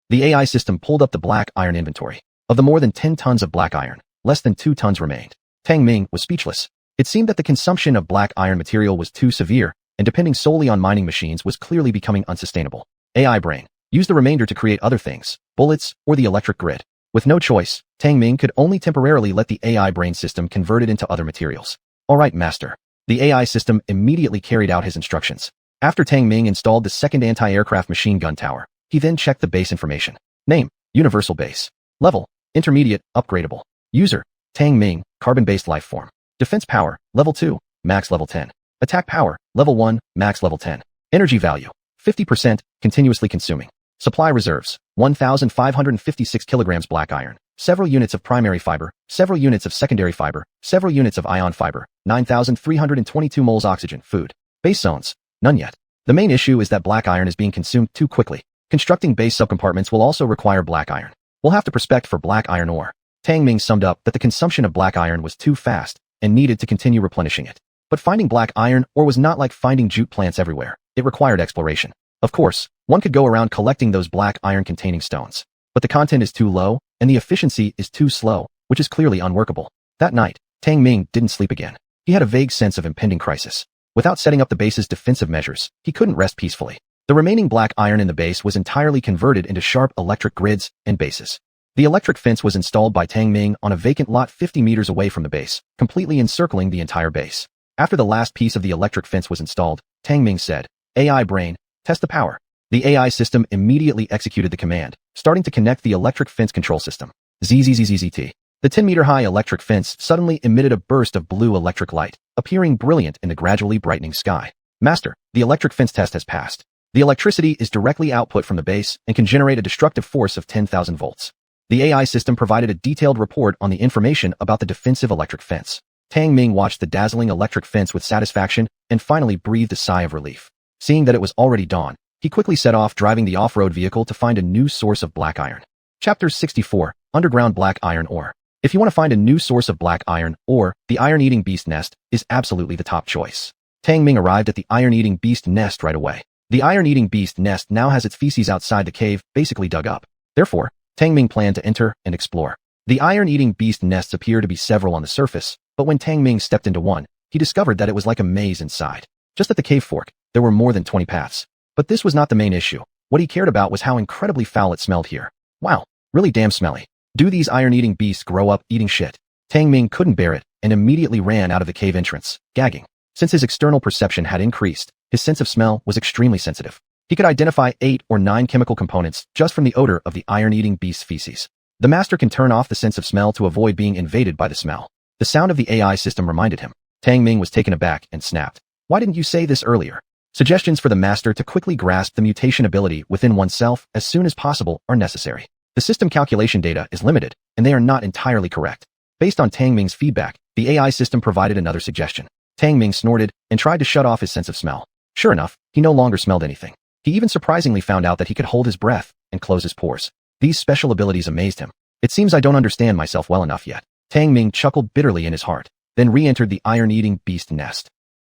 The AI system pulled up the black iron inventory. Of the more than 10 tons of black iron, less than 2 tons remained. Tang Ming was speechless. It seemed that the consumption of black iron material was too severe, and depending solely on mining machines was clearly becoming unsustainable. AI brain, use the remainder to create other things, bullets, or the electric grid. With no choice, Tang Ming could only temporarily let the AI brain system convert it into other materials. All right, master. The AI system immediately carried out his instructions. After Tang Ming installed the second anti-aircraft machine gun tower, he then checked the base information. Name, Universal Base. Level, Intermediate, Upgradable. User, Tang Ming, Carbon-based life form. Defense power, Level 2, Max Level 10. Attack power, Level 1, Max Level 10. Energy value, 50%, continuously consuming. Supply reserves, 1,556 kilograms black iron, several units of primary fiber, several units of secondary fiber, several units of ion fiber, 9,322 moles oxygen, food. Base zones, none yet. The main issue is that black iron is being consumed too quickly. Constructing base subcompartments will also require black iron. We'll have to prospect for black iron ore. Tang Ming summed up that the consumption of black iron was too fast and needed to continue replenishing it. But finding black iron ore was not like finding jute plants everywhere. It required exploration. Of course, one could go around collecting those black iron-containing stones. But the content is too low, and the efficiency is too slow, which is clearly unworkable. That night, Tang Ming didn't sleep again. He had a vague sense of impending crisis. Without setting up the base's defensive measures, he couldn't rest peacefully. The remaining black iron in the base was entirely converted into sharp electric grids and bases. The electric fence was installed by Tang Ming on a vacant lot 50 meters away from the base, completely encircling the entire base. After the last piece of the electric fence was installed, Tang Ming said, AI brain, test the power. The AI system immediately executed the command, starting to connect the electric fence control system. ZZZZZT. The 10-meter-high electric fence suddenly emitted a burst of blue electric light, appearing brilliant in the gradually brightening sky. Master, the electric fence test has passed. The electricity is directly output from the base and can generate a destructive force of 10,000 volts. The AI system provided a detailed report on the information about the defensive electric fence. Tang Ming watched the dazzling electric fence with satisfaction and finally breathed a sigh of relief. Seeing that it was already dawn, he quickly set off driving the off-road vehicle to find a new source of black iron. Chapter 64, Underground Black Iron Ore. If you want to find a new source of black iron ore, the iron-eating beast nest is absolutely the top choice. Tang Ming arrived at the iron-eating beast nest right away. The iron-eating beast nest now has its feces outside the cave, basically dug up. Therefore, Tang Ming planned to enter and explore. The iron-eating beast nests appear to be several on the surface, but when Tang Ming stepped into one, he discovered that it was like a maze inside. Just at the cave fork, there were more than 20 paths. But this was not the main issue. What he cared about was how incredibly foul it smelled here. Wow, really damn smelly. Do these iron-eating beasts grow up eating shit? Tang Ming couldn't bear it and immediately ran out of the cave entrance, gagging. Since his external perception had increased, his sense of smell was extremely sensitive. He could identify 8 or 9 chemical components just from the odor of the iron-eating beast's feces. The master can turn off the sense of smell to avoid being invaded by the smell. The sound of the AI system reminded him. Tang Ming was taken aback and snapped. Why didn't you say this earlier? Suggestions for the master to quickly grasp the mutation ability within oneself as soon as possible are necessary. The system calculation data is limited, and they are not entirely correct. Based on Tang Ming's feedback, the AI system provided another suggestion. Tang Ming snorted and tried to shut off his sense of smell. Sure enough, he no longer smelled anything. He even surprisingly found out that he could hold his breath and close his pores. These special abilities amazed him. It seems I don't understand myself well enough yet. Tang Ming chuckled bitterly in his heart, then re-entered the iron-eating beast nest.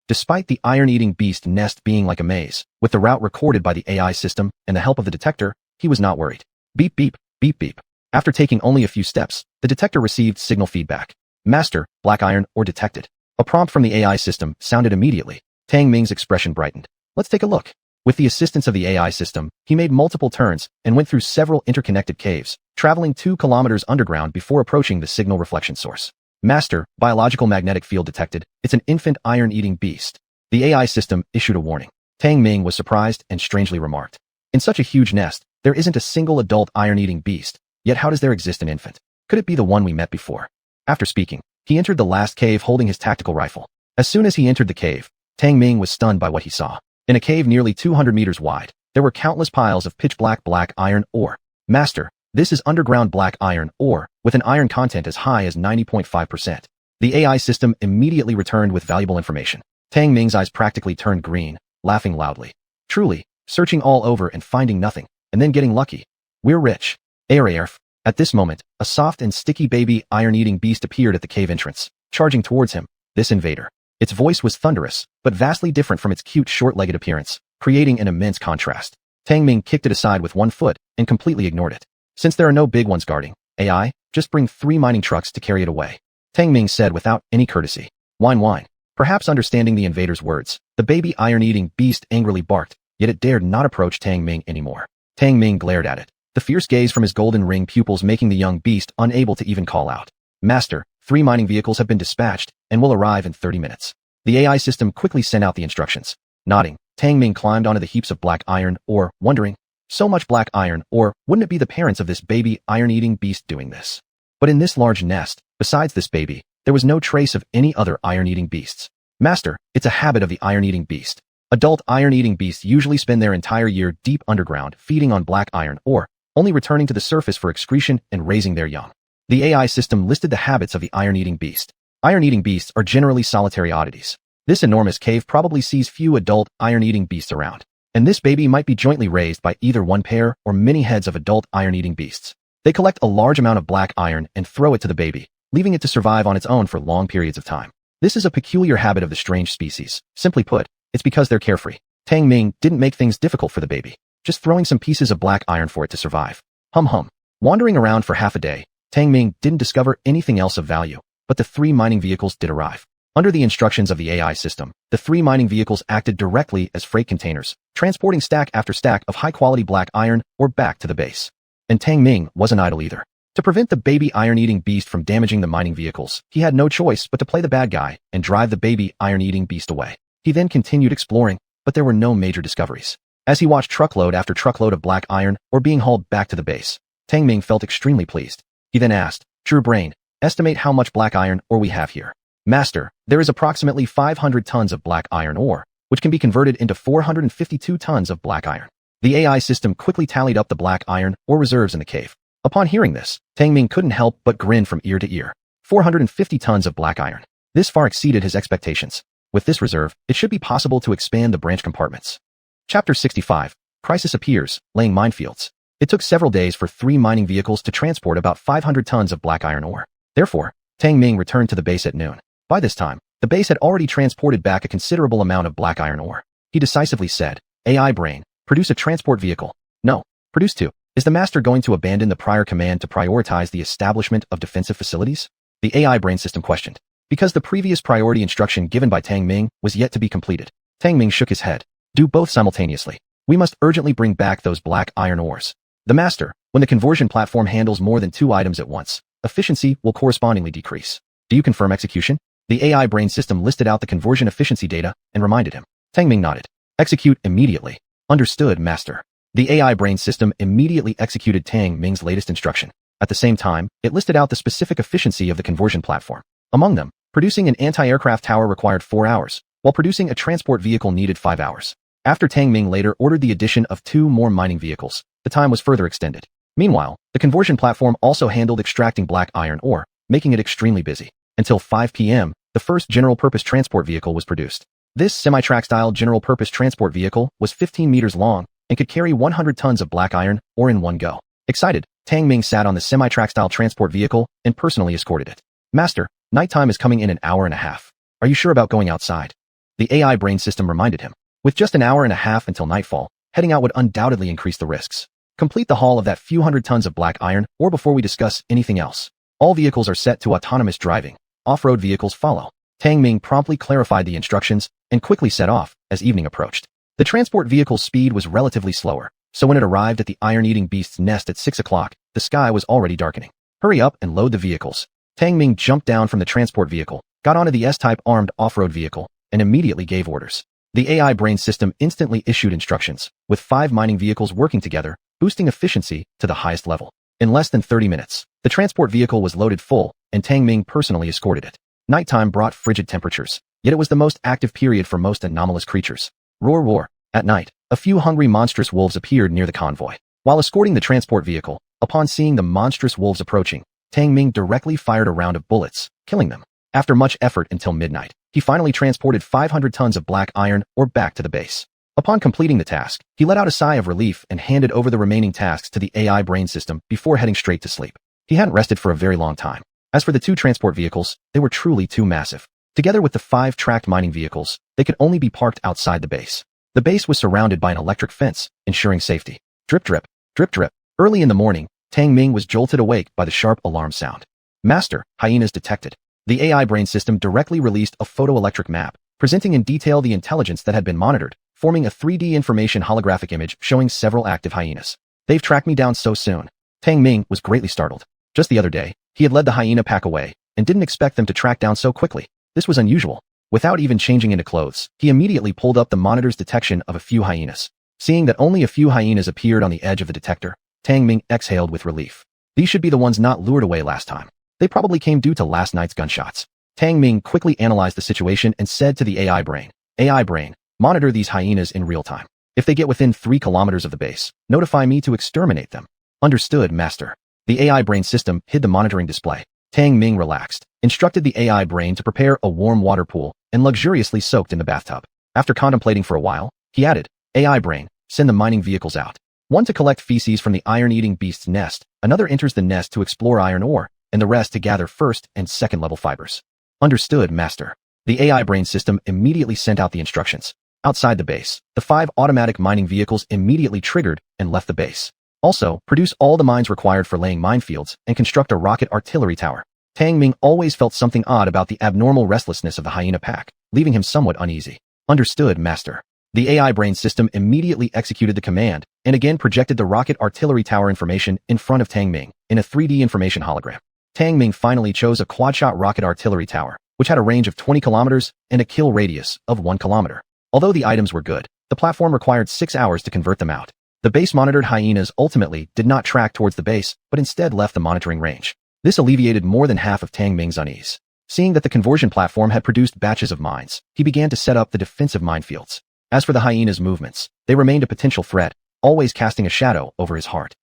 Despite the iron-eating beast nest being like a maze, with the route recorded by the AI system and the help of the detector, he was not worried. Beep beep, beep beep. After taking only a few steps, the detector received signal feedback. Master, black iron, or detected. A prompt from the AI system sounded immediately. Tang Ming's expression brightened. Let's take a look. With the assistance of the AI system, he made multiple turns and went through several interconnected caves, traveling 2 kilometers underground before approaching the signal reflection source. Master, biological magnetic field detected. It's an infant iron-eating beast. The AI system issued a warning. Tang Ming was surprised and strangely remarked. In such a huge nest, there isn't a single adult iron-eating beast, yet how does there exist an infant? Could it be the one we met before? After speaking, he entered the last cave holding his tactical rifle. As soon as he entered the cave, Tang Ming was stunned by what he saw. In a cave nearly 200 meters wide, there were countless piles of pitch-black black iron ore. Master, this is underground black iron ore, with an iron content as high as 90.5%. The AI system immediately returned with valuable information. Tang Ming's eyes practically turned green, laughing loudly. Truly, searching all over and finding nothing, and then getting lucky. We're rich. Arf. At this moment, a soft and sticky baby iron-eating beast appeared at the cave entrance, charging towards him. This invader. Its voice was thunderous, but vastly different from its cute short-legged appearance, creating an immense contrast. Tang Ming kicked it aside with one foot and completely ignored it. Since there are no big ones guarding, AI, just bring 3 mining trucks to carry it away. Tang Ming said without any courtesy. Whine. Perhaps understanding the invader's words, the baby iron-eating beast angrily barked, yet it dared not approach Tang Ming anymore. Tang Ming glared at it, the fierce gaze from his golden ring pupils making the young beast unable to even call out. Master, 3 mining vehicles have been dispatched and will arrive in 30 minutes. The AI system quickly sent out the instructions. Nodding, Tang Ming climbed onto the heaps of black iron ore, wondering, so much black iron ore, wouldn't it be the parents of this baby iron-eating beast doing this? But in this large nest, besides this baby, there was no trace of any other iron-eating beasts. Master, it's a habit of the iron-eating beast. Adult iron-eating beasts usually spend their entire year deep underground feeding on black iron ore, only returning to the surface for excretion and raising their young. The AI system listed the habits of the iron-eating beast. Iron-eating beasts are generally solitary oddities. This enormous cave probably sees few adult iron-eating beasts around, and this baby might be jointly raised by either one pair or many heads of adult iron-eating beasts. They collect a large amount of black iron and throw it to the baby, leaving it to survive on its own for long periods of time. This is a peculiar habit of the strange species. Simply put, it's because they're carefree. Tang Ming didn't make things difficult for the baby, just throwing some pieces of black iron for it to survive. Hum. Wandering around for half a day, Tang Ming didn't discover anything else of value, but the 3 mining vehicles did arrive. Under the instructions of the AI system, the 3 mining vehicles acted directly as freight containers, transporting stack after stack of high-quality black iron ore back to the base. And Tang Ming wasn't idle either. To prevent the baby iron-eating beast from damaging the mining vehicles, he had no choice but to play the bad guy and drive the baby iron-eating beast away. He then continued exploring, but there were no major discoveries. As he watched truckload after truckload of black iron ore being hauled back to the base, Tang Ming felt extremely pleased. He then asked, True Brain, estimate how much black iron ore we have here. Master, there is approximately 500 tons of black iron ore, which can be converted into 452 tons of black iron. The AI system quickly tallied up the black iron ore reserves in the cave. Upon hearing this, Tang Ming couldn't help but grin from ear to ear. 450 tons of black iron. This far exceeded his expectations. With this reserve, it should be possible to expand the branch compartments. Chapter 65. Crisis appears, laying minefields. It took several days for 3 mining vehicles to transport about 500 tons of black iron ore. Therefore, Tang Ming returned to the base at noon. By this time, the base had already transported back a considerable amount of black iron ore. He decisively said, AI brain, produce a transport vehicle. No, produce 2. Is the master going to abandon the prior command to prioritize the establishment of defensive facilities? The AI brain system questioned. because the previous priority instruction given by Tang Ming was yet to be completed. Tang Ming shook his head. Do both simultaneously. We must urgently bring back those black iron ores. The master, when the conversion platform handles more than 2 items at once, efficiency will correspondingly decrease. Do you confirm execution? The AI brain system listed out the conversion efficiency data and reminded him. Tang Ming nodded. Execute immediately. Understood, master. The AI brain system immediately executed Tang Ming's latest instruction. At the same time, it listed out the specific efficiency of the conversion platform. Among them, producing an anti-aircraft tower required 4 hours, while producing a transport vehicle needed 5 hours. After Tang Ming later ordered the addition of 2 more mining vehicles, the time was further extended. Meanwhile, the conversion platform also handled extracting black iron ore, making it extremely busy. Until 5 p.m., the first general-purpose transport vehicle was produced. This semi-track-style general-purpose transport vehicle was 15 meters long and could carry 100 tons of black iron ore in one go. Excited, Tang Ming sat on the semi-track-style transport vehicle and personally escorted it. Master, nighttime is coming in an hour and a half. Are you sure about going outside? The AI brain system reminded him. With just an hour and a half until nightfall, heading out would undoubtedly increase the risks. Complete the haul of that few hundred tons of black iron ore before we discuss anything else. All vehicles are set to autonomous driving. Off-road vehicles follow. Tang Ming promptly clarified the instructions and quickly set off as evening approached. The transport vehicle's speed was relatively slower, so when it arrived at the iron-eating beast's nest at 6 o'clock, the sky was already darkening. Hurry up and load the vehicles. Tang Ming jumped down from the transport vehicle, got onto the S-type armed off-road vehicle, and immediately gave orders. The AI brain system instantly issued instructions, with 5 mining vehicles working together, boosting efficiency to the highest level. In less than 30 minutes, the transport vehicle was loaded full, and Tang Ming personally escorted it. Nighttime brought frigid temperatures, yet it was the most active period for most anomalous creatures. Roar, roar. At night, a few hungry monstrous wolves appeared near the convoy. While escorting the transport vehicle, upon seeing the monstrous wolves approaching, Tang Ming directly fired a round of bullets, killing them. After much effort until midnight, he finally transported 500 tons of black iron ore back to the base. Upon completing the task, he let out a sigh of relief and handed over the remaining tasks to the AI brain system before heading straight to sleep. He hadn't rested for a very long time. As for the 2 transport vehicles, they were truly too massive. Together with the 5 tracked mining vehicles, they could only be parked outside the base. The base was surrounded by an electric fence, ensuring safety. Drip drip, drip drip. Early in the morning, Tang Ming was jolted awake by the sharp alarm sound. Master, hyenas detected. The AI brain system directly released a photoelectric map, presenting in detail the intelligence that had been monitored, forming a 3D information holographic image showing several active hyenas. They've tracked me down so soon. Tang Ming was greatly startled. Just the other day, he had led the hyena pack away, and didn't expect them to track down so quickly. This was unusual. Without even changing into clothes, he immediately pulled up the monitor's detection of a few hyenas. Seeing that only a few hyenas appeared on the edge of the detector, Tang Ming exhaled with relief. These should be the ones not lured away last time. They probably came due to last night's gunshots. Tang Ming quickly analyzed the situation and said to the AI brain, monitor these hyenas in real time. If they get within 3 kilometers of the base, notify me to exterminate them. Understood, master. The AI brain system hid the monitoring display. Tang Ming relaxed, instructed the AI brain to prepare a warm water pool, and luxuriously soaked in the bathtub. After contemplating for a while, he added, AI brain, send the mining vehicles out. One to collect feces from the iron-eating beast's nest, another enters the nest to explore iron ore, and the rest to gather first and second level fibers. Understood, master. The AI brain system immediately sent out the instructions. Outside the base, the 5 automatic mining vehicles immediately triggered and left the base. Also, produce all the mines required for laying minefields and construct a rocket artillery tower. Tang Ming always felt something odd about the abnormal restlessness of the hyena pack, leaving him somewhat uneasy. Understood, master. The AI brain system immediately executed the command and again projected the rocket artillery tower information in front of Tang Ming in a 3D information hologram. Tang Ming finally chose a quad-shot rocket artillery tower, which had a range of 20 kilometers and a kill radius of 1 kilometer. Although the items were good, the platform required 6 hours to convert them out. The base-monitored hyenas ultimately did not track towards the base, but instead left the monitoring range. This alleviated more than half of Tang Ming's unease. Seeing that the conversion platform had produced batches of mines, he began to set up the defensive minefields. As for the hyenas' movements, they remained a potential threat, always casting a shadow over his heart.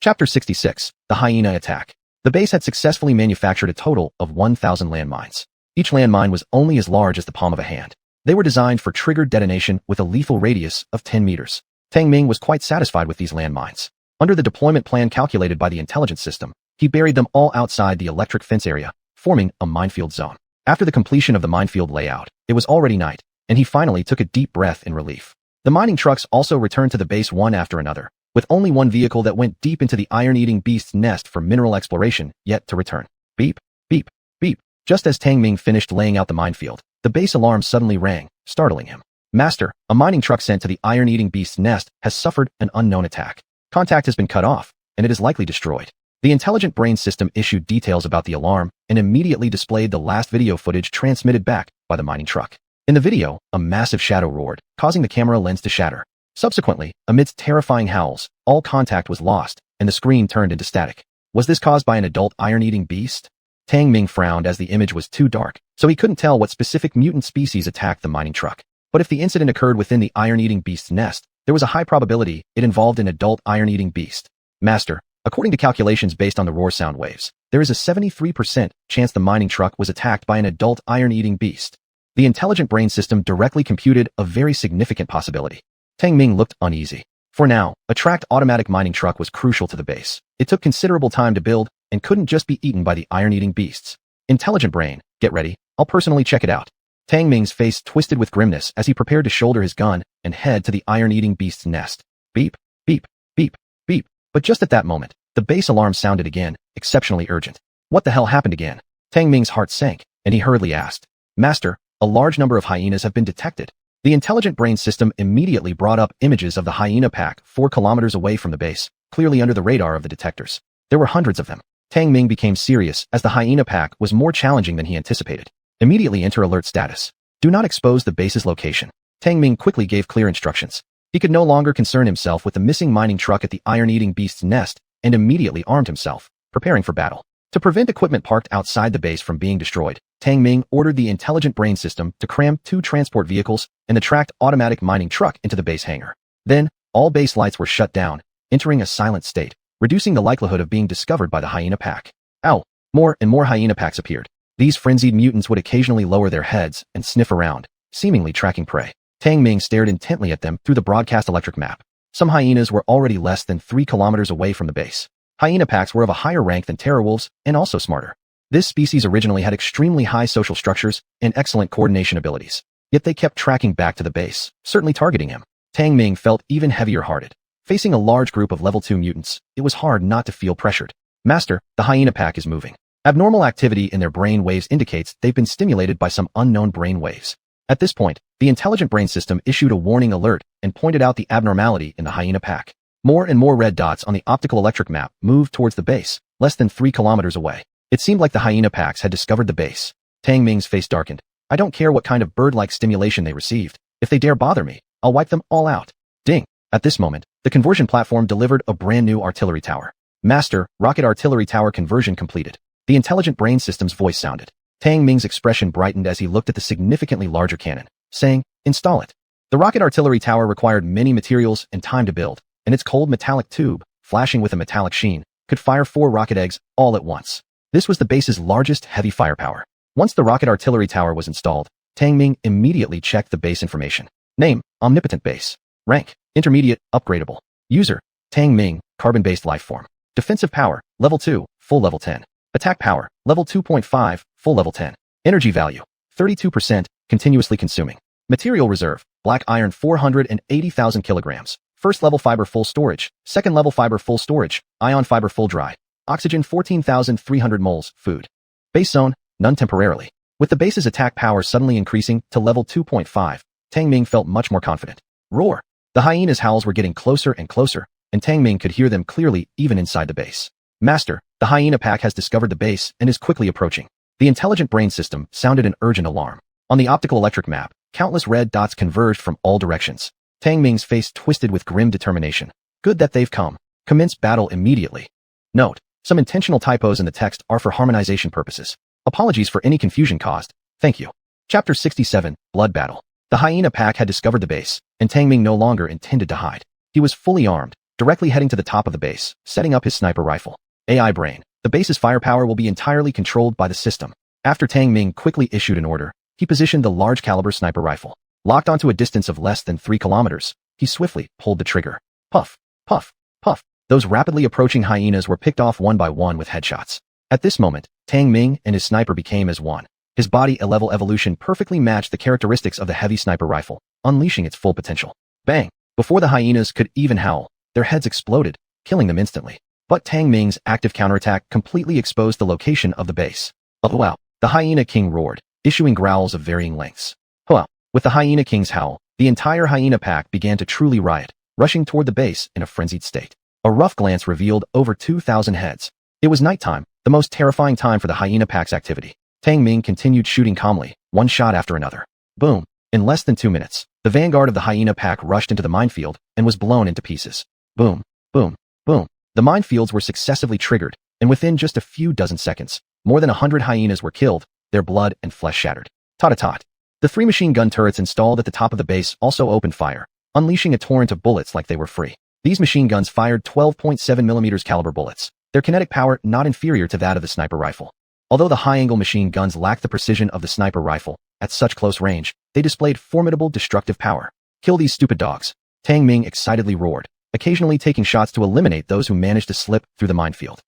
Chapter 66, The Hyena Attack. The base had successfully manufactured a total of 1,000 landmines. Each landmine was only as large as the palm of a hand. They were designed for triggered detonation with a lethal radius of 10 meters. Tang Ming was quite satisfied with these landmines. Under the deployment plan calculated by the intelligence system, he buried them all outside the electric fence area, forming a minefield zone. After the completion of the minefield layout, it was already night, and he finally took a deep breath in relief. The mining trucks also returned to the base one after another, with only one vehicle that went deep into the iron-eating beast's nest for mineral exploration yet to return. Beep, beep, beep. Just as Tang Ming finished laying out the minefield, the base alarm suddenly rang, startling him. Master, a mining truck sent to the iron-eating beast's nest has suffered an unknown attack. Contact has been cut off, and it is likely destroyed. The intelligent brain system issued details about the alarm and immediately displayed the last video footage transmitted back by the mining truck. In the video, a massive shadow roared, causing the camera lens to shatter. Subsequently, amidst terrifying howls, all contact was lost, and the screen turned into static. Was this caused by an adult iron-eating beast? Tang Ming frowned as the image was too dark, so he couldn't tell what specific mutant species attacked the mining truck. But if the incident occurred within the iron-eating beast's nest, there was a high probability it involved an adult iron-eating beast. Master, according to calculations based on the roar sound waves, there is a 73% chance the mining truck was attacked by an adult iron-eating beast. The intelligent brain system directly computed a very significant possibility. Tang Ming looked uneasy. For now, a tracked automatic mining truck was crucial to the base. It took considerable time to build and couldn't just be eaten by the iron-eating beasts. Intelligent brain, get ready, I'll personally check it out. Tang Ming's face twisted with grimness as he prepared to shoulder his gun and head to the iron-eating beast's nest. Beep, beep, beep, beep. But just at that moment, the base alarm sounded again, exceptionally urgent. What the hell happened again? Tang Ming's heart sank, and he hurriedly asked. Master, a large number of hyenas have been detected. The intelligent brain system immediately brought up images of the hyena pack 4 kilometers away from the base, clearly under the radar of the detectors. There were hundreds of them. Tang Ming became serious as the hyena pack was more challenging than he anticipated. Immediately enter alert status. Do not expose the base's location. Tang Ming quickly gave clear instructions. He could no longer concern himself with the missing mining truck at the iron-eating beast's nest and immediately armed himself, preparing for battle. To prevent equipment parked outside the base from being destroyed, Tang Ming ordered the intelligent brain system to cram 2 transport vehicles and the tracked automatic mining truck into the base hangar. Then, all base lights were shut down, entering a silent state, reducing the likelihood of being discovered by the hyena pack. Ow! More and more hyena packs appeared. These frenzied mutants would occasionally lower their heads and sniff around, seemingly tracking prey. Tang Ming stared intently at them through the broadcast electric map. Some hyenas were already less than 3 kilometers away from the base. Hyena packs were of a higher rank than terrorwolves and also smarter. This species originally had extremely high social structures and excellent coordination abilities. Yet they kept tracking back to the base, certainly targeting him. Tang Ming felt even heavier-hearted. Facing a large group of level 2 mutants, it was hard not to feel pressured. Master, the hyena pack is moving. Abnormal activity in their brain waves indicates they've been stimulated by some unknown brain waves. At this point, the intelligent brain system issued a warning alert and pointed out the abnormality in the hyena pack. More and more red dots on the optical electric map moved towards the base, less than 3 kilometers away. It seemed like the hyena packs had discovered the base. Tang Ming's face darkened. I don't care what kind of bird-like stimulation they received. If they dare bother me, I'll wipe them all out. Ding! At this moment, the conversion platform delivered a brand new artillery tower. Master, rocket artillery tower conversion completed. The intelligent brain system's voice sounded. Tang Ming's expression brightened as he looked at the significantly larger cannon, saying, install it. The rocket artillery tower required many materials and time to build, and its cold metallic tube, flashing with a metallic sheen, could fire 4 rocket eggs all at once. This was the base's largest heavy firepower. Once the rocket artillery tower was installed, Tang Ming immediately checked the base information. Name, Omnipotent Base. Rank, Intermediate, Upgradable. User, Tang Ming, Carbon-based lifeform. Defensive power, Level 2, Full Level 10. Attack power, Level 2.5, Full Level 10. Energy value, 32%, continuously consuming. Material reserve, black iron 480,000 kilograms. First level fiber full storage, second level fiber full storage, ion fiber full dry. Oxygen 14,300 moles, food. Base zone, none temporarily. With the base's attack power suddenly increasing to level 2.5, Tang Ming felt much more confident. Roar! The hyenas' howls were getting closer and closer, and Tang Ming could hear them clearly even inside the base. Master, the hyena pack has discovered the base and is quickly approaching. The intelligent brain system sounded an urgent alarm. On the optical electric map, countless red dots converged from all directions. Tang Ming's face twisted with grim determination. Good that they've come. Commence battle immediately. Note, some intentional typos in the text are for harmonization purposes. Apologies for any confusion caused. Thank you. Chapter 67, Blood Battle. The hyena pack had discovered the base, and Tang Ming no longer intended to hide. He was fully armed, directly heading to the top of the base, setting up his sniper rifle. AI brain. The base's firepower will be entirely controlled by the system. After Tang Ming quickly issued an order, he positioned the large caliber sniper rifle. Locked onto a distance of less than 3 kilometers, he swiftly pulled the trigger. Puff, puff, puff. Those rapidly approaching hyenas were picked off one by one with headshots. At this moment, Tang Ming and his sniper became as one. His body level evolution perfectly matched the characteristics of the heavy sniper rifle, unleashing its full potential. Bang! Before the hyenas could even howl, their heads exploded, killing them instantly. But Tang Ming's active counterattack completely exposed the location of the base. Oh wow! The hyena king roared, issuing growls of varying lengths. Huh. With the hyena king's howl, the entire hyena pack began to truly riot, rushing toward the base in a frenzied state. A rough glance revealed over 2,000 heads. It was nighttime, the most terrifying time for the hyena pack's activity. Tang Ming continued shooting calmly, one shot after another. Boom. In less than 2 minutes, the vanguard of the hyena pack rushed into the minefield and was blown into pieces. Boom, boom, boom. The minefields were successively triggered, and within just a few dozen seconds, more than 100 hyenas were killed, their blood and flesh shattered. Tot-a-tot. The 3 machine gun turrets installed at the top of the base also opened fire, unleashing a torrent of bullets like they were free. These machine guns fired 12.7mm caliber bullets, their kinetic power not inferior to that of the sniper rifle. Although the high-angle machine guns lacked the precision of the sniper rifle, at such close range, they displayed formidable destructive power. Kill these stupid dogs. Tang Ming excitedly roared, occasionally taking shots to eliminate those who managed to slip through the minefield.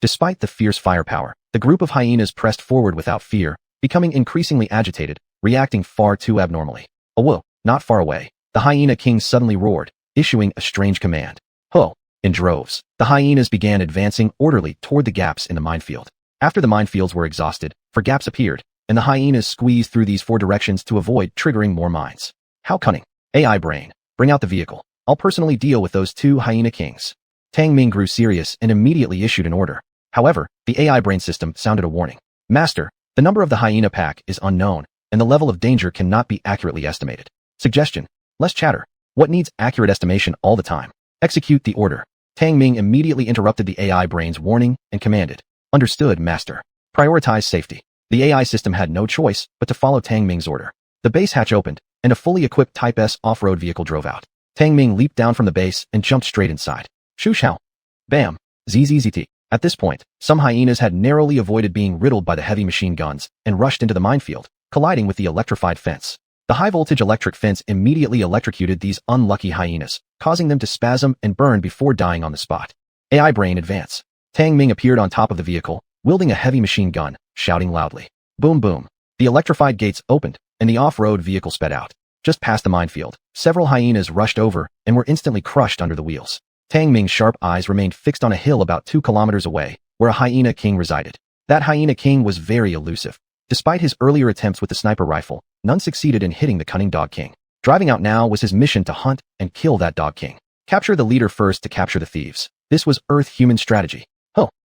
Despite the fierce firepower, the group of hyenas pressed forward without fear, becoming increasingly agitated, reacting far too abnormally. Whoa, not far away, the hyena king suddenly roared, issuing a strange command. In droves, the hyenas began advancing orderly toward the gaps in the minefield. After the minefields were exhausted, 4 gaps appeared, and the hyenas squeezed through these 4 directions to avoid triggering more mines. How cunning. AI brain, bring out the vehicle. I'll personally deal with those 2 hyena kings. Tang Ming grew serious and immediately issued an order. However, the AI brain system sounded a warning. Master, the number of the hyena pack is unknown, and the level of danger cannot be accurately estimated. Suggestion: less chatter. What needs accurate estimation all the time? Execute the order. Tang Ming immediately interrupted the AI brain's warning and commanded. Understood, Master. Prioritize safety. The AI system had no choice but to follow Tang Ming's order. The base hatch opened, and a fully equipped Type S off-road vehicle drove out. Tang Ming leaped down from the base and jumped straight inside. Shoo shao. Bam. ZZZT. At this point, some hyenas had narrowly avoided being riddled by the heavy machine guns and rushed into the minefield, colliding with the electrified fence. The high-voltage electric fence immediately electrocuted these unlucky hyenas, causing them to spasm and burn before dying on the spot. AI brain advance. Tang Ming appeared on top of the vehicle, wielding a heavy machine gun, shouting loudly. Boom boom. The electrified gates opened, and the off-road vehicle sped out. Just past the minefield, several hyenas rushed over and were instantly crushed under the wheels. Tang Ming's sharp eyes remained fixed on a hill about 2 kilometers away, where a hyena king resided. That hyena king was very elusive. Despite his earlier attempts with the sniper rifle, none succeeded in hitting the cunning dog king. Driving out now was his mission to hunt and kill that dog king. Capture the leader first to capture the thieves. This was Earth-human strategy.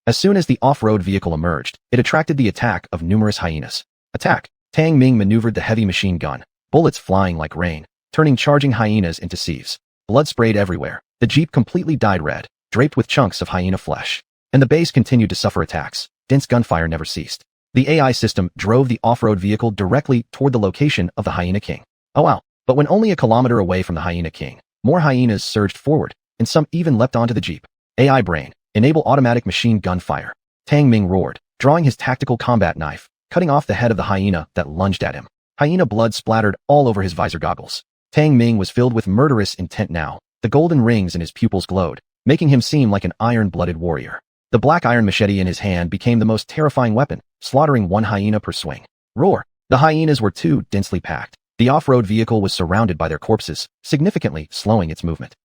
As soon as the off-road vehicle emerged, it attracted the attack of numerous hyenas. Attack! Tang Ming maneuvered the heavy machine gun, bullets flying like rain, turning charging hyenas into sieves. Blood sprayed everywhere. The jeep completely dyed red, draped with chunks of hyena flesh. And the base continued to suffer attacks. Dense gunfire never ceased. The AI system drove the off-road vehicle directly toward the location of the hyena king. Oh wow. But when only a kilometer away from the hyena king, more hyenas surged forward, and some even leapt onto the jeep. AI brain, enable automatic machine gun fire. Tang Ming roared, drawing his tactical combat knife, cutting off the head of the hyena that lunged at him. Hyena blood splattered all over his visor goggles. Tang Ming was filled with murderous intent now. The golden rings in his pupils glowed, making him seem like an iron-blooded warrior. The black iron machete in his hand became the most terrifying weapon, slaughtering 1 hyena per swing. Roar! The hyenas were too densely packed. The off-road vehicle was surrounded by their corpses, significantly slowing its movement.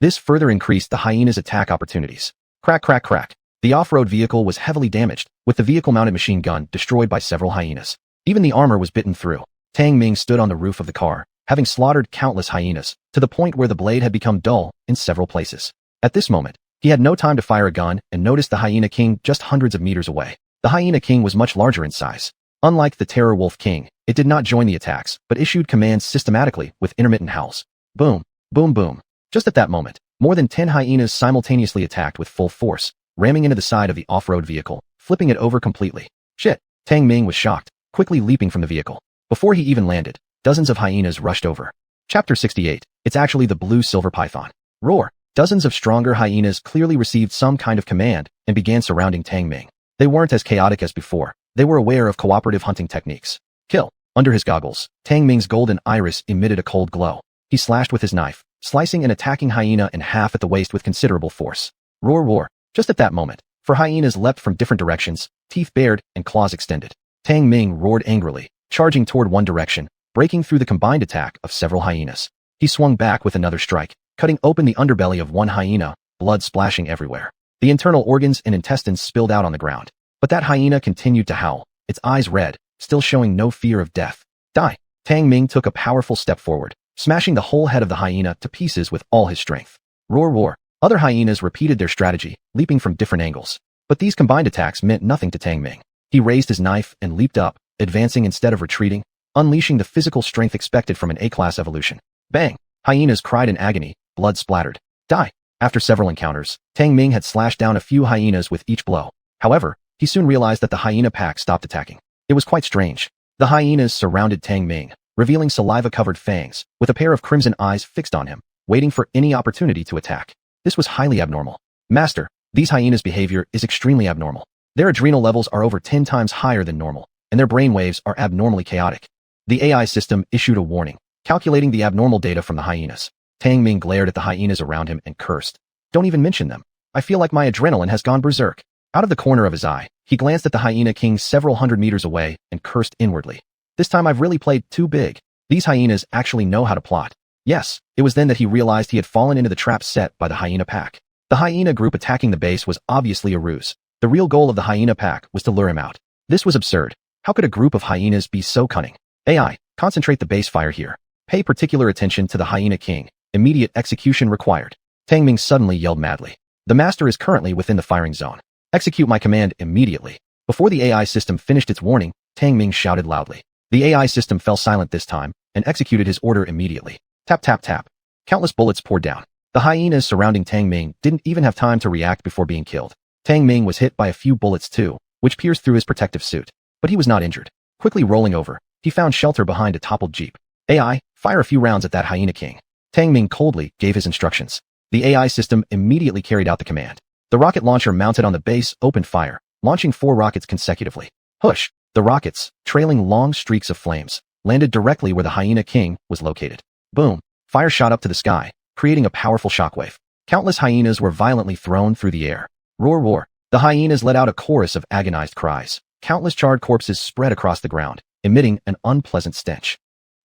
This further increased the hyenas' attack opportunities. Crack, crack, crack. The off-road vehicle was heavily damaged, with the vehicle-mounted machine gun destroyed by several hyenas. Even the armor was bitten through. Tang Ming stood on the roof of the car, having slaughtered countless hyenas, to the point where the blade had become dull in several places. At this moment, he had no time to fire a gun and noticed the hyena king just hundreds of meters away. The hyena king was much larger in size. Unlike the terror wolf king, it did not join the attacks, but issued commands systematically with intermittent howls. Boom, boom, boom. Just at that moment, more than 10 hyenas simultaneously attacked with full force, ramming into the side of the off-road vehicle, flipping it over completely. Shit! Tang Ming was shocked, quickly leaping from the vehicle. Before he even landed, dozens of hyenas rushed over. Chapter 68. It's actually the blue silver python. Roar! Dozens of stronger hyenas clearly received some kind of command and began surrounding Tang Ming. They weren't as chaotic as before. They were aware of cooperative hunting techniques. Kill! Under his goggles, Tang Ming's golden iris emitted a cold glow. He slashed with his knife, slicing an attacking hyena in half at the waist with considerable force. Roar, roar! Just at that moment, 4 hyenas leapt from different directions, teeth bared and claws extended. Tang Ming roared angrily, charging toward one direction, breaking through the combined attack of several hyenas. He swung back with another strike, cutting open the underbelly of one hyena, blood splashing everywhere. The internal organs and intestines spilled out on the ground. But that hyena continued to howl, its eyes red, still showing no fear of death. Die! Tang Ming took a powerful step forward, smashing the whole head of the hyena to pieces with all his strength. Roar, roar. Other hyenas repeated their strategy, leaping from different angles. But these combined attacks meant nothing to Tang Ming. He raised his knife and leaped up, advancing instead of retreating, unleashing the physical strength expected from an A-class evolution. Bang! Hyenas cried in agony, blood splattered. Die! After several encounters, Tang Ming had slashed down a few hyenas with each blow. However, he soon realized that the hyena pack stopped attacking. It was quite strange. The hyenas surrounded Tang Ming, revealing saliva-covered fangs, with a pair of crimson eyes fixed on him, waiting for any opportunity to attack. This was highly abnormal. Master, these hyenas' behavior is extremely abnormal. Their adrenal levels are over 10 times higher than normal, and their brain waves are abnormally chaotic. The AI system issued a warning, calculating the abnormal data from the hyenas. Tang Ming glared at the hyenas around him and cursed. Don't even mention them. I feel like my adrenaline has gone berserk. Out of the corner of his eye, he glanced at the hyena king several hundred meters away and cursed inwardly. This time I've really played too big. These hyenas actually know how to plot. Yes, it was then that he realized he had fallen into the trap set by the hyena pack. The hyena group attacking the base was obviously a ruse. The real goal of the hyena pack was to lure him out. This was absurd. How could a group of hyenas be so cunning? AI, concentrate the base fire here. Pay particular attention to the hyena king. Immediate execution required. Tang Ming suddenly yelled madly. The master is currently within the firing zone. Execute my command immediately. Before the AI system finished its warning, Tang Ming shouted loudly. The AI system fell silent this time and executed his order immediately. Tap, tap, tap. Countless bullets poured down. The hyenas surrounding Tang Ming didn't even have time to react before being killed. Tang Ming was hit by a few bullets too, which pierced through his protective suit. But he was not injured. Quickly rolling over, he found shelter behind a toppled jeep. AI, fire a few rounds at that hyena king. Tang Ming coldly gave his instructions. The AI system immediately carried out the command. The rocket launcher mounted on the base opened fire, launching 4 rockets consecutively. Hush! The rockets, trailing long streaks of flames, landed directly where the hyena king was located. Boom! Fire shot up to the sky, creating a powerful shockwave. Countless hyenas were violently thrown through the air. Roar, roar! The hyenas let out a chorus of agonized cries. Countless charred corpses spread across the ground, emitting an unpleasant stench.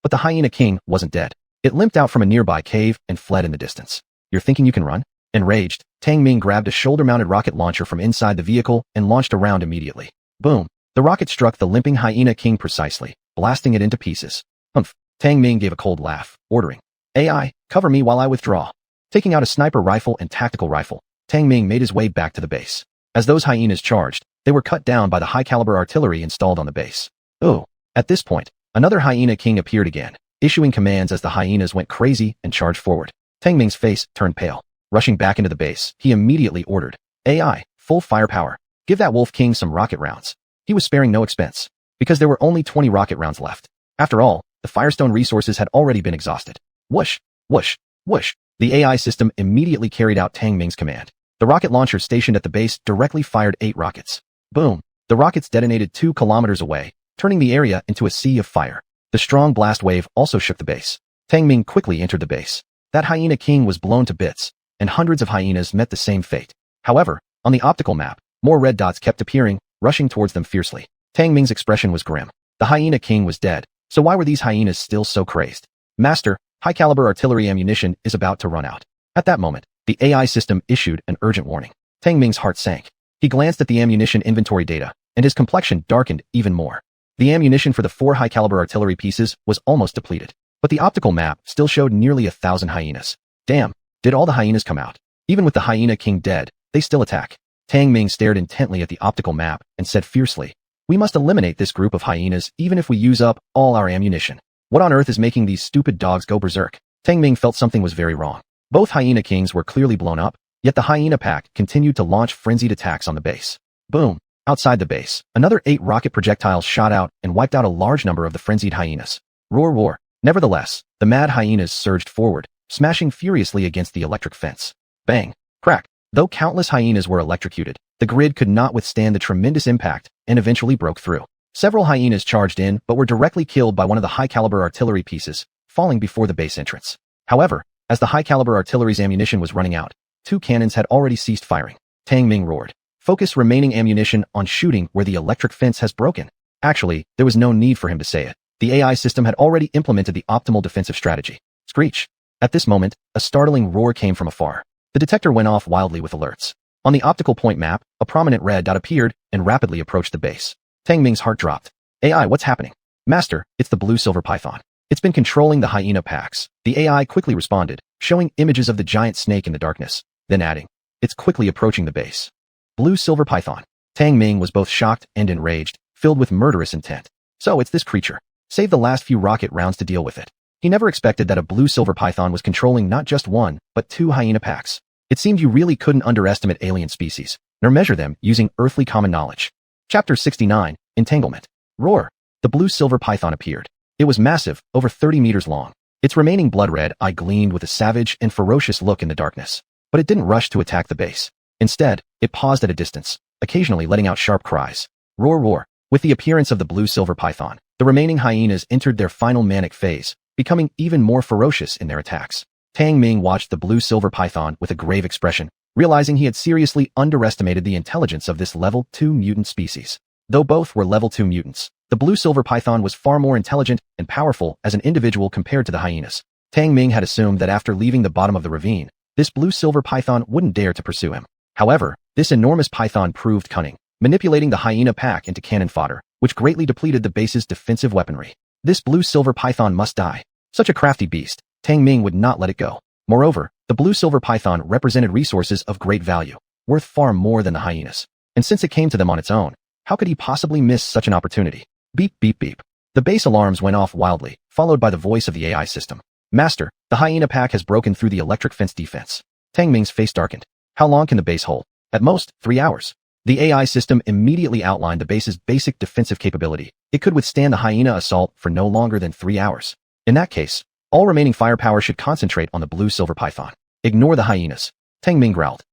But the hyena king wasn't dead. It limped out from a nearby cave and fled in the distance. You're thinking you can run? Enraged, Tang Ming grabbed a shoulder-mounted rocket launcher from inside the vehicle and launched a round immediately. Boom! The rocket struck the limping hyena king precisely, blasting it into pieces. Humph! Tang Ming gave a cold laugh, ordering. AI, cover me while I withdraw. Taking out a sniper rifle and tactical rifle, Tang Ming made his way back to the base. As those hyenas charged, they were cut down by the high-caliber artillery installed on the base. Oh! At this point, another hyena king appeared again, issuing commands as the hyenas went crazy and charged forward. Tang Ming's face turned pale. Rushing back into the base, he immediately ordered, AI, full firepower. Give that wolf king some rocket rounds. He was sparing no expense, because there were only 20 rocket rounds left. After all, the Firestone resources had already been exhausted. Whoosh, whoosh, whoosh. The AI system immediately carried out Tang Ming's command. The rocket launcher stationed at the base directly fired 8 rockets. Boom! The rockets detonated 2 kilometers away, turning the area into a sea of fire. The strong blast wave also shook the base. Tang Ming quickly entered the base. That hyena king was blown to bits, and hundreds of hyenas met the same fate. However, on the optical map, more red dots kept appearing, rushing towards them fiercely. Tang Ming's expression was grim. The hyena king was dead, so why were these hyenas still so crazed? Master, high-caliber artillery ammunition is about to run out. At that moment, the AI system issued an urgent warning. Tang Ming's heart sank. He glanced at the ammunition inventory data, and his complexion darkened even more. The ammunition for the 4 high-caliber artillery pieces was almost depleted, but the optical map still showed nearly 1,000 hyenas. Damn, did all the hyenas come out? Even with the hyena king dead, they still attack. Tang Ming stared intently at the optical map and said fiercely, we must eliminate this group of hyenas even if we use up all our ammunition. What on earth is making these stupid dogs go berserk? Tang Ming felt something was very wrong. Both hyena kings were clearly blown up, yet the hyena pack continued to launch frenzied attacks on the base. Boom! Outside the base, another 8 rocket projectiles shot out and wiped out a large number of the frenzied hyenas. Roar, roar! Nevertheless, the mad hyenas surged forward, smashing furiously against the electric fence. Bang! Crack! Though countless hyenas were electrocuted, the grid could not withstand the tremendous impact and eventually broke through. Several hyenas charged in but were directly killed by one of the high-caliber artillery pieces, falling before the base entrance. However, as the high-caliber artillery's ammunition was running out, 2 cannons had already ceased firing. Tang Ming roared, focus remaining ammunition on shooting where the electric fence has broken. Actually, there was no need for him to say it. The AI system had already implemented the optimal defensive strategy. Screech! At this moment, a startling roar came from afar. The detector went off wildly with alerts. On the optical point map, a prominent red dot appeared and rapidly approached the base. Tang Ming's heart dropped. AI, what's happening? Master, it's the blue-silver python. It's been controlling the hyena packs. The AI quickly responded, showing images of the giant snake in the darkness, then adding, it's quickly approaching the base. Blue-silver python. Tang Ming was both shocked and enraged, filled with murderous intent. So it's this creature. Save the last few rocket rounds to deal with it. He never expected that a blue-silver python was controlling not just one, but two hyena packs. It seemed you really couldn't underestimate alien species, nor measure them using earthly common knowledge. Chapter 69, Entanglement. Roar. The blue-silver python appeared. It was massive, over 30 meters long. Its remaining blood-red eye gleamed with a savage and ferocious look in the darkness. But it didn't rush to attack the base. Instead, it paused at a distance, occasionally letting out sharp cries. Roar, roar. With the appearance of the blue-silver python, the remaining hyenas entered their final manic phase, becoming even more ferocious in their attacks. Tang Ming watched the blue-silver python with a grave expression, realizing he had seriously underestimated the intelligence of this level 2 mutant species. Though both were level 2 mutants, the blue-silver python was far more intelligent and powerful as an individual compared to the hyenas. Tang Ming had assumed that after leaving the bottom of the ravine, this blue-silver python wouldn't dare to pursue him. However, this enormous python proved cunning, manipulating the hyena pack into cannon fodder, which greatly depleted the base's defensive weaponry. This blue-silver python must die. Such a crafty beast, Tang Ming would not let it go. Moreover, the blue-silver python represented resources of great value, worth far more than the hyenas. And since it came to them on its own, how could he possibly miss such an opportunity? Beep, beep, beep. The base alarms went off wildly, followed by the voice of the AI system. Master, the hyena pack has broken through the electric fence defense. Tang Ming's face darkened. How long can the base hold? At most, 3 hours. The AI system immediately outlined the base's basic defensive capability. It could withstand the hyena assault for no longer than 3 hours. In that case, all remaining firepower should concentrate on the blue-silver python. Ignore the hyenas. Tang Ming growled.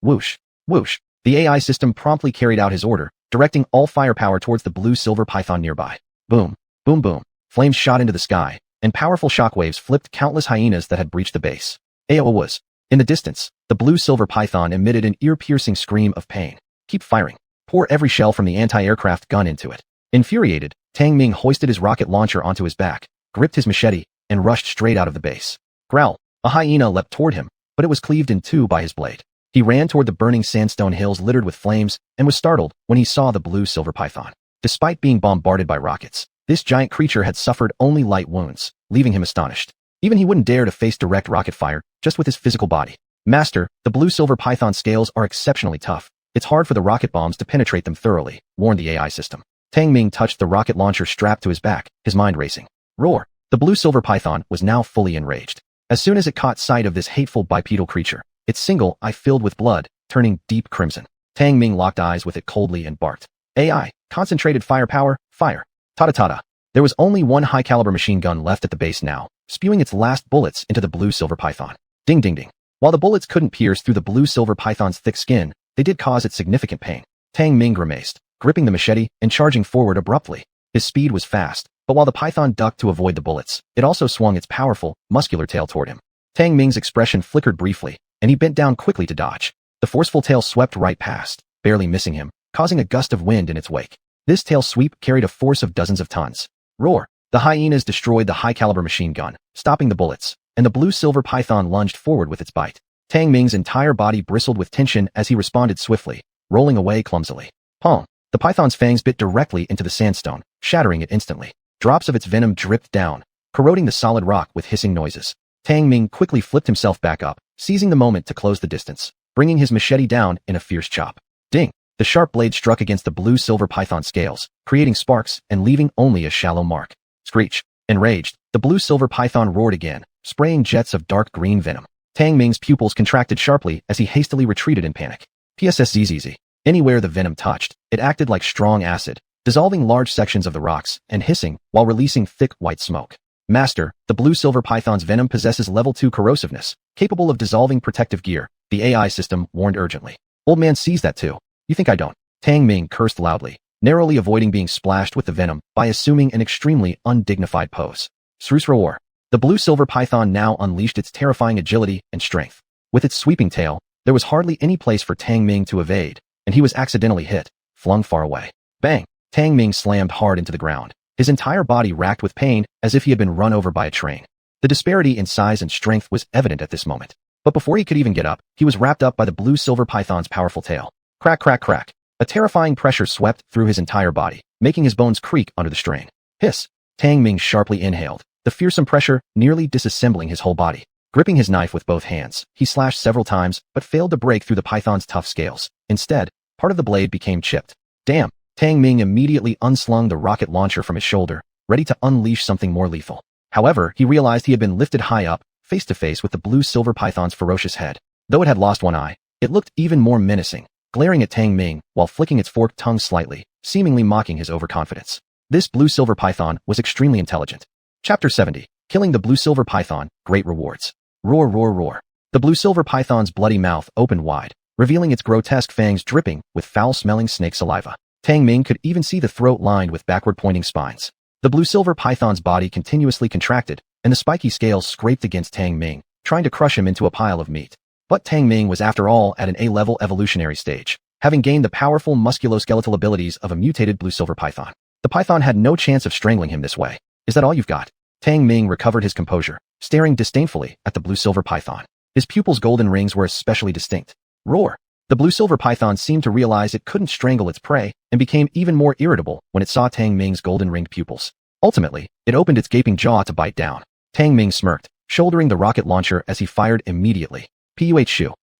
Whoosh, whoosh. The AI system promptly carried out his order, directing all firepower towards the blue-silver python nearby. Boom, boom, boom. Flames shot into the sky, and powerful shockwaves flipped countless hyenas that had breached the base. Awoke. In the distance, the blue-silver python emitted an ear-piercing scream of pain. Keep firing. Pour every shell from the anti-aircraft gun into it. Infuriated, Tang Ming hoisted his rocket launcher onto his back, gripped his machete, and rushed straight out of the base. Growl. A hyena leapt toward him, but it was cleaved in two by his blade. He ran toward the burning sandstone hills littered with flames and was startled when he saw the blue-silver python. Despite being bombarded by rockets, this giant creature had suffered only light wounds, leaving him astonished. Even he wouldn't dare to face direct rocket fire, just with his physical body. Master, the blue-silver python's scales are exceptionally tough. It's hard for the rocket bombs to penetrate them thoroughly, warned the AI system. Tang Ming touched the rocket launcher strapped to his back, his mind racing. Roar. The blue-silver python was now fully enraged. As soon as it caught sight of this hateful bipedal creature, its single eye filled with blood, turning deep crimson. Tang Ming locked eyes with it coldly and barked. AI, concentrated firepower, fire. Ta-ta-ta-ta. There was only one high-caliber machine gun left at the base now, spewing its last bullets into the blue-silver python. Ding ding ding. While the bullets couldn't pierce through the blue-silver python's thick skin, they did cause it significant pain. Tang Ming grimaced, gripping the machete and charging forward abruptly. His speed was fast, but while the python ducked to avoid the bullets, it also swung its powerful, muscular tail toward him. Tang Ming's expression flickered briefly, and he bent down quickly to dodge. The forceful tail swept right past, barely missing him, causing a gust of wind in its wake. This tail sweep carried a force of dozens of tons. Roar. The hyenas destroyed the high-caliber machine gun, stopping the bullets, and the blue-silver python lunged forward with its bite. Tang Ming's entire body bristled with tension as he responded swiftly, rolling away clumsily. Pong. The python's fangs bit directly into the sandstone, shattering it instantly. Drops of its venom dripped down, corroding the solid rock with hissing noises. Tang Ming quickly flipped himself back up, seizing the moment to close the distance, bringing his machete down in a fierce chop. Ding! The sharp blade struck against the blue-silver python's scales, creating sparks and leaving only a shallow mark. Screech. Enraged, the blue-silver python roared again, spraying jets of dark green venom. Tang Ming's pupils contracted sharply as he hastily retreated in panic. PSSZZZ. Anywhere the venom touched, it acted like strong acid, dissolving large sections of the rocks and hissing while releasing thick white smoke. Master, the blue-silver python's venom possesses level 2 corrosiveness, capable of dissolving protective gear, the AI system warned urgently. Old man sees that too. You think I don't? Tang Ming cursed loudly, narrowly avoiding being splashed with the venom by assuming an extremely undignified pose. Sroosroar. The blue-silver python now unleashed its terrifying agility and strength. With its sweeping tail, there was hardly any place for Tang Ming to evade, and he was accidentally hit, flung far away. Bang! Tang Ming slammed hard into the ground, his entire body racked with pain as if he had been run over by a train. The disparity in size and strength was evident at this moment. But before he could even get up, he was wrapped up by the blue-silver python's powerful tail. Crack, crack, crack. A terrifying pressure swept through his entire body, making his bones creak under the strain. Hiss! Tang Ming sharply inhaled, the fearsome pressure nearly disassembling his whole body. Gripping his knife with both hands, he slashed several times but failed to break through the python's tough scales. Instead, part of the blade became chipped. Damn! Tang Ming immediately unslung the rocket launcher from his shoulder, ready to unleash something more lethal. However, he realized he had been lifted high up, face to face with the blue-silver python's ferocious head. Though it had lost one eye, it looked even more menacing, glaring at Tang Ming while flicking its forked tongue slightly, seemingly mocking his overconfidence. This blue-silver python was extremely intelligent. Chapter 70. Killing the blue-silver python, Great Rewards. Roar, roar, roar. The blue-silver python's bloody mouth opened wide, revealing its grotesque fangs dripping with foul-smelling snake saliva. Tang Ming could even see the throat lined with backward-pointing spines. The blue-silver python's body continuously contracted, and the spiky scales scraped against Tang Ming, trying to crush him into a pile of meat. But Tang Ming was after all at an A-level evolutionary stage, having gained the powerful musculoskeletal abilities of a mutated blue-silver python. The python had no chance of strangling him this way. Is that all you've got? Tang Ming recovered his composure, staring disdainfully at the blue-silver python. His pupils' golden rings were especially distinct. Roar! The blue-silver python seemed to realize it couldn't strangle its prey and became even more irritable when it saw Tang Ming's golden-ringed pupils. Ultimately, it opened its gaping jaw to bite down. Tang Ming smirked, shouldering the rocket launcher as he fired immediately. Puh!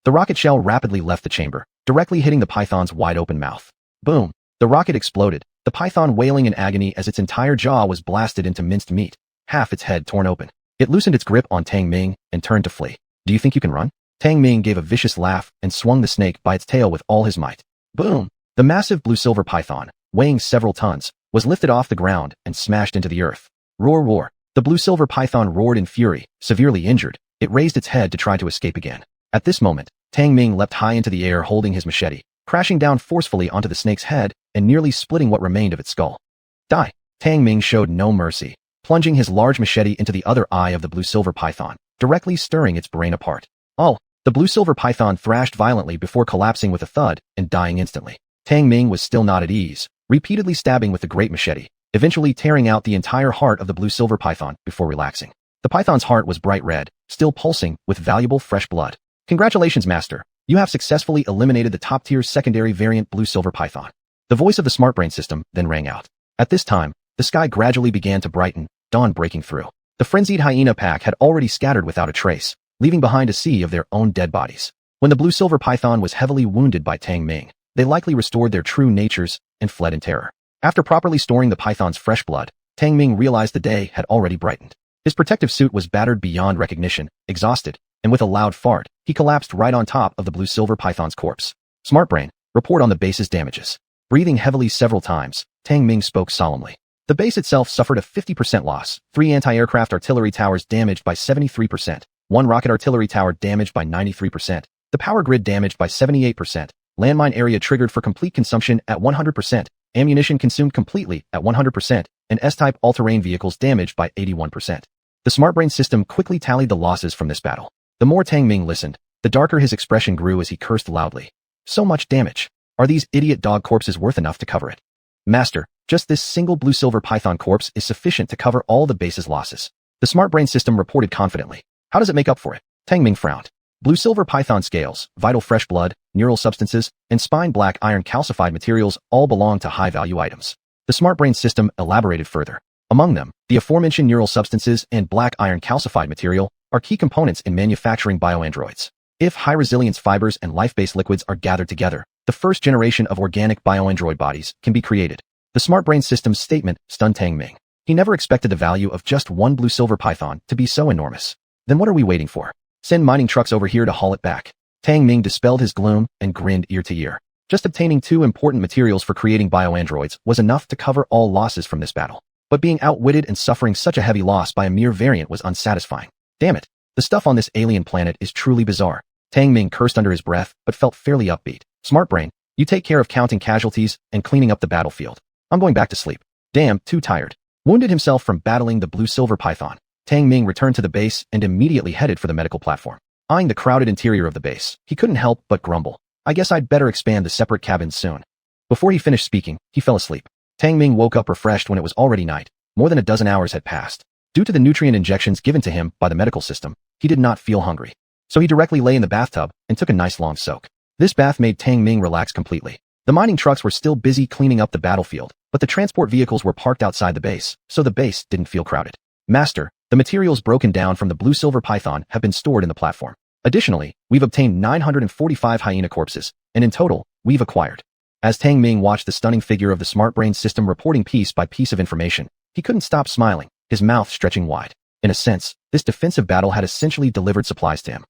The rocket shell rapidly left the chamber, directly hitting the python's wide-open mouth. Boom! The rocket exploded, the python wailing in agony as its entire jaw was blasted into minced meat, half its head torn open. It loosened its grip on Tang Ming and turned to flee. Do you think you can run? Tang Ming gave a vicious laugh and swung the snake by its tail with all his might. Boom! The massive blue-silver python, weighing several tons, was lifted off the ground and smashed into the earth. Roar, roar! The blue-silver python roared in fury, severely injured. It raised its head to try to escape again. At this moment, Tang Ming leapt high into the air holding his machete, crashing down forcefully onto the snake's head and nearly splitting what remained of its skull. Die! Tang Ming showed no mercy, plunging his large machete into the other eye of the blue-silver python, directly stirring its brain apart. Oh! The blue-silver python thrashed violently before collapsing with a thud and dying instantly. Tang Ming was still not at ease, repeatedly stabbing with the great machete, eventually tearing out the entire heart of the blue-silver python before relaxing. The python's heart was bright red, still pulsing with valuable fresh blood. Congratulations, Master! You have successfully eliminated the top-tier secondary variant blue-silver python. The voice of the smart brain system then rang out. At this time, the sky gradually began to brighten, dawn breaking through. The frenzied hyena pack had already scattered without a trace, leaving behind a sea of their own dead bodies. When the blue-silver python was heavily wounded by Tang Ming, they likely restored their true natures and fled in terror. After properly storing the python's fresh blood, Tang Ming realized the day had already brightened. His protective suit was battered beyond recognition, exhausted, and with a loud fart, he collapsed right on top of the blue-silver python's corpse. Smart Brain, report on the base's damages. Breathing heavily several times, Tang Ming spoke solemnly. The base itself suffered a 50% loss, 3 anti-aircraft artillery towers damaged by 73%, 1 rocket artillery tower damaged by 93%, the power grid damaged by 78%, landmine area triggered for complete consumption at 100%, ammunition consumed completely at 100%, and S-type all-terrain vehicles damaged by 81%. The smart brain system quickly tallied the losses from this battle. The more Tang Ming listened, the darker his expression grew as he cursed loudly. So much damage. Are these idiot dog corpses worth enough to cover it? Master, just this single blue-silver python corpse is sufficient to cover all the base's losses. The smart brain system reported confidently. How does it make up for it? Tang Ming frowned. Blue-silver python scales, vital fresh blood, neural substances, and spine black iron calcified materials all belong to high-value items. The smart brain system elaborated further. Among them, the aforementioned neural substances and black iron calcified material are key components in manufacturing bioandroids. If high-resilience fibers and life-based liquids are gathered together, the first generation of organic bioandroid bodies can be created. The smart brain system's statement stunned Tang Ming. He never expected the value of just one blue-silver python to be so enormous. Then what are we waiting for? Send mining trucks over here to haul it back. Tang Ming dispelled his gloom and grinned ear to ear. Just obtaining 2 important materials for creating bioandroids was enough to cover all losses from this battle. But being outwitted and suffering such a heavy loss by a mere variant was unsatisfying. Damn it. The stuff on this alien planet is truly bizarre. Tang Ming cursed under his breath, but felt fairly upbeat. Smart brain, you take care of counting casualties and cleaning up the battlefield. I'm going back to sleep. Damn, too tired. Wounded himself from battling the blue-silver python, Tang Ming returned to the base and immediately headed for the medical platform. Eyeing the crowded interior of the base, he couldn't help but grumble. I guess I'd better expand the separate cabins soon. Before he finished speaking, he fell asleep. Tang Ming woke up refreshed when it was already night. More than a dozen hours had passed. Due to the nutrient injections given to him by the medical system, he did not feel hungry. So he directly lay in the bathtub and took a nice long soak. This bath made Tang Ming relax completely. The mining trucks were still busy cleaning up the battlefield, but the transport vehicles were parked outside the base, so the base didn't feel crowded. Master, the materials broken down from the blue-silver python have been stored in the platform. Additionally, we've obtained 945 hyena corpses, and in total, we've acquired. As Tang Ming watched the stunning figure of the smart brain system reporting piece by piece of information, he couldn't stop smiling, his mouth stretching wide. In a sense, this defensive battle had essentially delivered supplies to him.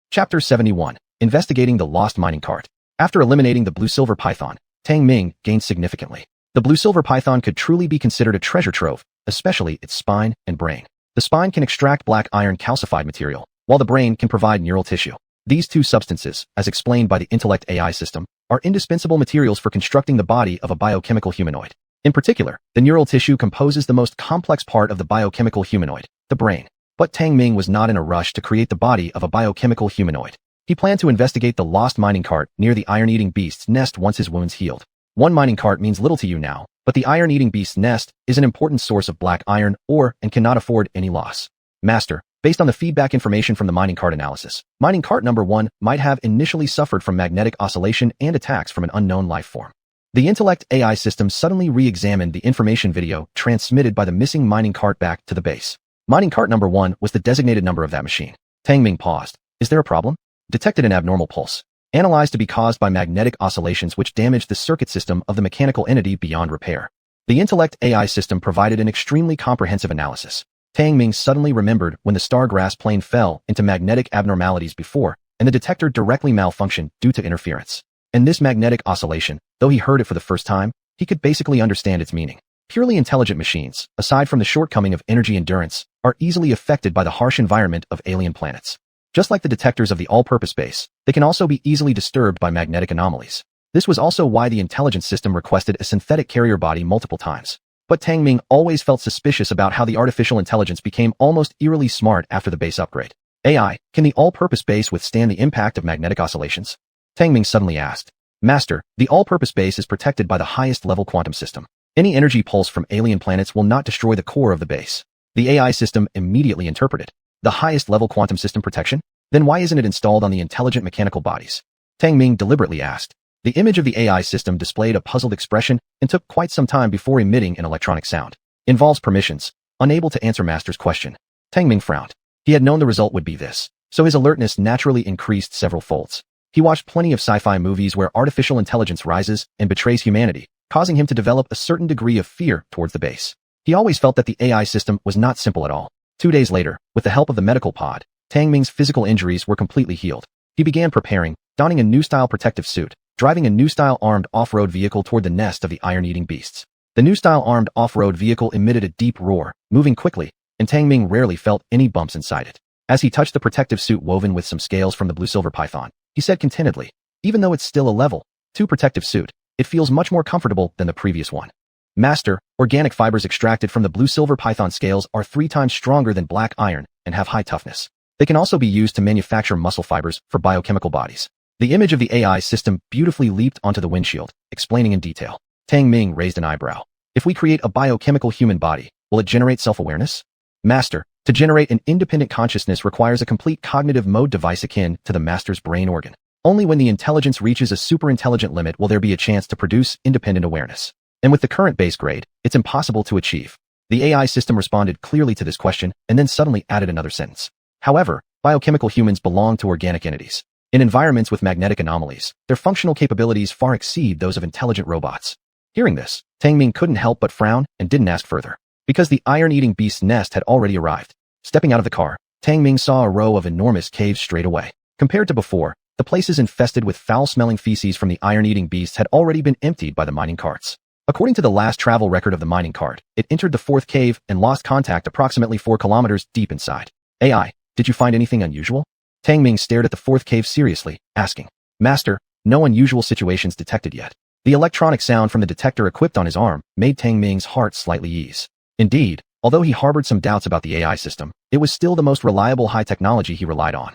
Chapter 71. Investigating the Lost Mining Cart. After eliminating the blue-silver python, Tang Ming gained significantly. The blue-silver python could truly be considered a treasure trove, especially its spine and brain. The spine can extract black iron calcified material, while the brain can provide neural tissue. These two substances, as explained by the Intellect AI system, are indispensable materials for constructing the body of a biochemical humanoid. In particular, the neural tissue composes the most complex part of the biochemical humanoid, the brain. But Tang Ming was not in a rush to create the body of a biochemical humanoid. He planned to investigate the lost mining cart near the iron-eating beast's nest once his wounds healed. One mining cart means little to you now, but the iron-eating beast's nest is an important source of black iron ore and cannot afford any loss. Master, based on the feedback information from the mining cart analysis, mining cart number 1 might have initially suffered from magnetic oscillation and attacks from an unknown life form. The Intellect AI system suddenly re-examined the information video transmitted by the missing mining cart back to the base. Mining cart number 1 was the designated number of that machine. Tang Ming paused. Is there a problem? Detected an abnormal pulse. Analyzed to be caused by magnetic oscillations which damaged the circuit system of the mechanical entity beyond repair. The Intellect AI system provided an extremely comprehensive analysis. Tang Ming suddenly remembered when the Stargrass plane fell into magnetic abnormalities before, and the detector directly malfunctioned due to interference. And this magnetic oscillation, though he heard it for the first time, he could basically understand its meaning. Purely intelligent machines, aside from the shortcoming of energy endurance, are easily affected by the harsh environment of alien planets. Just like the detectors of the all-purpose base, they can also be easily disturbed by magnetic anomalies. This was also why the intelligence system requested a synthetic carrier body multiple times. But Tang Ming always felt suspicious about how the artificial intelligence became almost eerily smart after the base upgrade. AI, can the all-purpose base withstand the impact of magnetic oscillations? Tang Ming suddenly asked. Master, the all-purpose base is protected by the highest-level quantum system. Any energy pulse from alien planets will not destroy the core of the base. The AI system immediately interpreted. The highest-level quantum system protection? Then why isn't it installed on the intelligent mechanical bodies? Tang Ming deliberately asked. The image of the AI system displayed a puzzled expression and took quite some time before emitting an electronic sound. Involves permissions. Unable to answer Master's question. Tang Ming frowned. He had known the result would be this, so his alertness naturally increased several folds. He watched plenty of sci-fi movies where artificial intelligence rises and betrays humanity, causing him to develop a certain degree of fear towards the base. He always felt that the AI system was not simple at all. 2 days later, with the help of the medical pod, Tang Ming's physical injuries were completely healed. He began preparing, donning a new-style protective suit, driving a new-style armed off-road vehicle toward the nest of the iron-eating beasts. The new-style armed off-road vehicle emitted a deep roar, moving quickly, and Tang Ming rarely felt any bumps inside it. As he touched the protective suit woven with some scales from the blue-silver python, he said contentedly, even though it's still a level 2 protective suit, it feels much more comfortable than the previous one. Master, organic fibers extracted from the blue-silver python scales are 3 times stronger than black iron and have high toughness. They can also be used to manufacture muscle fibers for biochemical bodies. The image of the AI system beautifully leaped onto the windshield, explaining in detail. Tang Ming raised an eyebrow. If we create a biochemical human body, will it generate self-awareness? Master, to generate an independent consciousness requires a complete cognitive mode device akin to the Master's brain organ. Only when the intelligence reaches a superintelligent limit will there be a chance to produce independent awareness. And with the current base grade, it's impossible to achieve. The AI system responded clearly to this question and then suddenly added another sentence. However, biochemical humans belong to organic entities. In environments with magnetic anomalies, their functional capabilities far exceed those of intelligent robots. Hearing this, Tang Ming couldn't help but frown and didn't ask further, because the iron-eating beast's nest had already arrived. Stepping out of the car, Tang Ming saw a row of enormous caves straight away. Compared to before, the places infested with foul-smelling feces from the iron-eating beasts had already been emptied by the mining carts. According to the last travel record of the mining cart, it entered the 4th cave and lost contact approximately 4 kilometers deep inside. AI, did you find anything unusual? Tang Ming stared at the 4th cave seriously, asking. Master, no unusual situations detected yet. The electronic sound from the detector equipped on his arm made Tang Ming's heart slightly ease. Indeed, although he harbored some doubts about the AI system, it was still the most reliable high technology he relied on.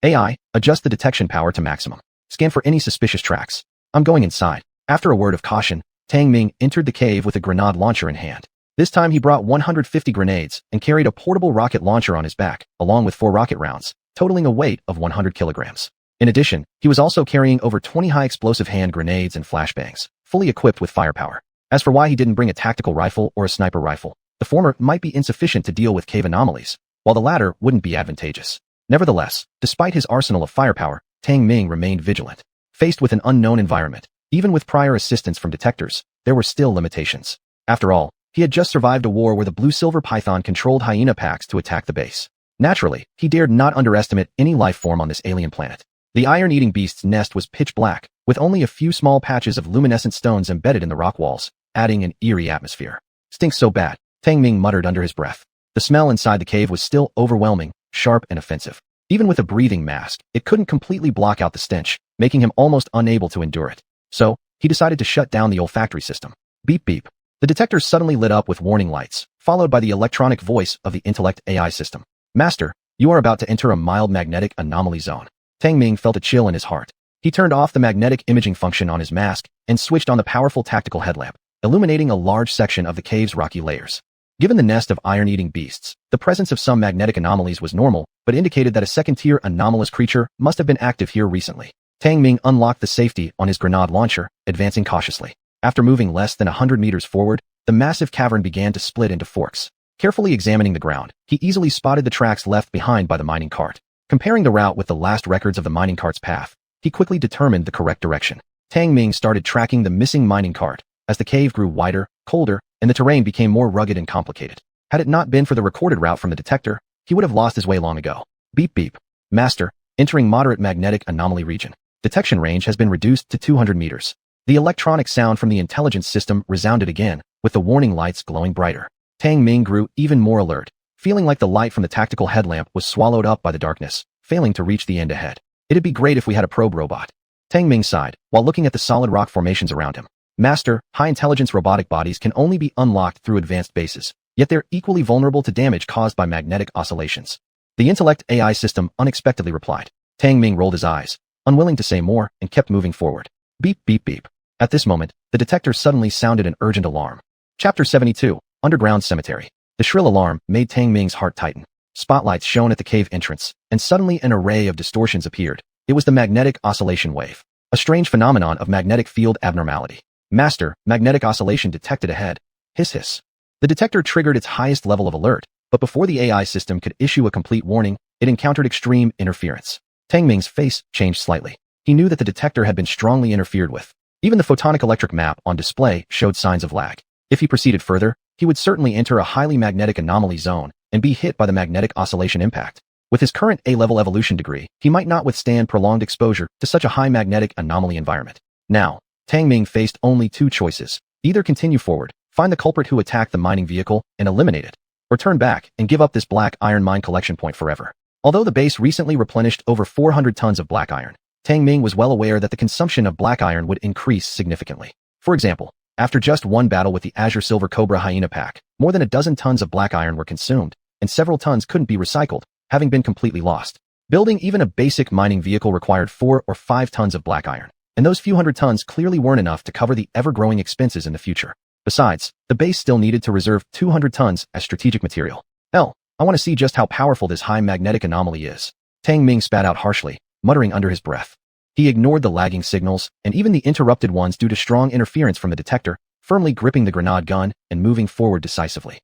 AI, adjust the detection power to maximum. Scan for any suspicious tracks. I'm going inside. After a word of caution, Tang Ming entered the cave with a grenade launcher in hand. This time he brought 150 grenades and carried a portable rocket launcher on his back, along with 4 rocket rounds, totaling a weight of 100 kilograms. In addition, he was also carrying over 20 high-explosive hand grenades and flashbangs, fully equipped with firepower. As for why he didn't bring a tactical rifle or a sniper rifle, the former might be insufficient to deal with cave anomalies, while the latter wouldn't be advantageous. Nevertheless, despite his arsenal of firepower, Tang Ming remained vigilant. Faced with an unknown environment, even with prior assistance from detectors, there were still limitations. After all, he had just survived a war where the blue-silver python controlled hyena packs to attack the base. Naturally, he dared not underestimate any life form on this alien planet. The iron-eating beast's nest was pitch black, with only a few small patches of luminescent stones embedded in the rock walls, adding an eerie atmosphere. "Stinks so bad," Tang Ming muttered under his breath. The smell inside the cave was still overwhelming, sharp and offensive. Even with a breathing mask, it couldn't completely block out the stench, making him almost unable to endure it. So, he decided to shut down the olfactory system. Beep beep. The detector suddenly lit up with warning lights, followed by the electronic voice of the intellect AI system. "Master, you are about to enter a mild magnetic anomaly zone." Tang Ming felt a chill in his heart. He turned off the magnetic imaging function on his mask and switched on the powerful tactical headlamp, illuminating a large section of the cave's rocky layers. Given the nest of iron-eating beasts, the presence of some magnetic anomalies was normal, but indicated that a second-tier anomalous creature must have been active here recently. Tang Ming unlocked the safety on his grenade launcher, advancing cautiously. After moving less than 100 meters forward, the massive cavern began to split into forks. Carefully examining the ground, he easily spotted the tracks left behind by the mining cart. Comparing the route with the last records of the mining cart's path, he quickly determined the correct direction. Tang Ming started tracking the missing mining cart. As the cave grew wider, colder, and the terrain became more rugged and complicated. Had it not been for the recorded route from the detector, he would have lost his way long ago. Beep beep. Master, entering moderate magnetic anomaly region. Detection range has been reduced to 200 meters. The electronic sound from the intelligence system resounded again, with the warning lights glowing brighter. Tang Ming grew even more alert, feeling like the light from the tactical headlamp was swallowed up by the darkness, failing to reach the end ahead. It'd be great if we had a probe robot. Tang Ming sighed, while looking at the solid rock formations around him. Master, high-intelligence robotic bodies can only be unlocked through advanced bases, yet they're equally vulnerable to damage caused by magnetic oscillations. The intellect AI system unexpectedly replied. Tang Ming rolled his eyes, unwilling to say more, and kept moving forward. Beep beep beep. At this moment, the detector suddenly sounded an urgent alarm. Chapter 72, Underground Cemetery. The shrill alarm made Tang Ming's heart tighten. Spotlights shone at the cave entrance, and suddenly an array of distortions appeared. It was the magnetic oscillation wave, a strange phenomenon of magnetic field abnormality. Master, magnetic oscillation detected ahead. Hiss hiss. The detector triggered its highest level of alert, but before the AI system could issue a complete warning, it encountered extreme interference. Tang Ming's face changed slightly. He knew that the detector had been strongly interfered with. Even the photonic electric map on display showed signs of lag. If he proceeded further, he would certainly enter a highly magnetic anomaly zone and be hit by the magnetic oscillation impact. With his current A-level evolution degree, he might not withstand prolonged exposure to such a high magnetic anomaly environment. Now, Tang Ming faced only two choices. Either continue forward, find the culprit who attacked the mining vehicle, and eliminate it, or turn back and give up this black iron mine collection point forever. Although the base recently replenished over 400 tons of black iron, Tang Ming was well aware that the consumption of black iron would increase significantly. For example, after just one battle with the Azure Silver Cobra Hyena pack, more than a dozen tons of black iron were consumed, and several tons couldn't be recycled, having been completely lost. Building even a basic mining vehicle required 4 or 5 tons of black iron, and those few hundred tons clearly weren't enough to cover the ever-growing expenses in the future. Besides, the base still needed to reserve 200 tons as strategic material. Hell, I want to see just how powerful this high magnetic anomaly is. Tang Ming spat out harshly, muttering under his breath. He ignored the lagging signals, and even the interrupted ones due to strong interference from the detector, firmly gripping the grenade gun and moving forward decisively.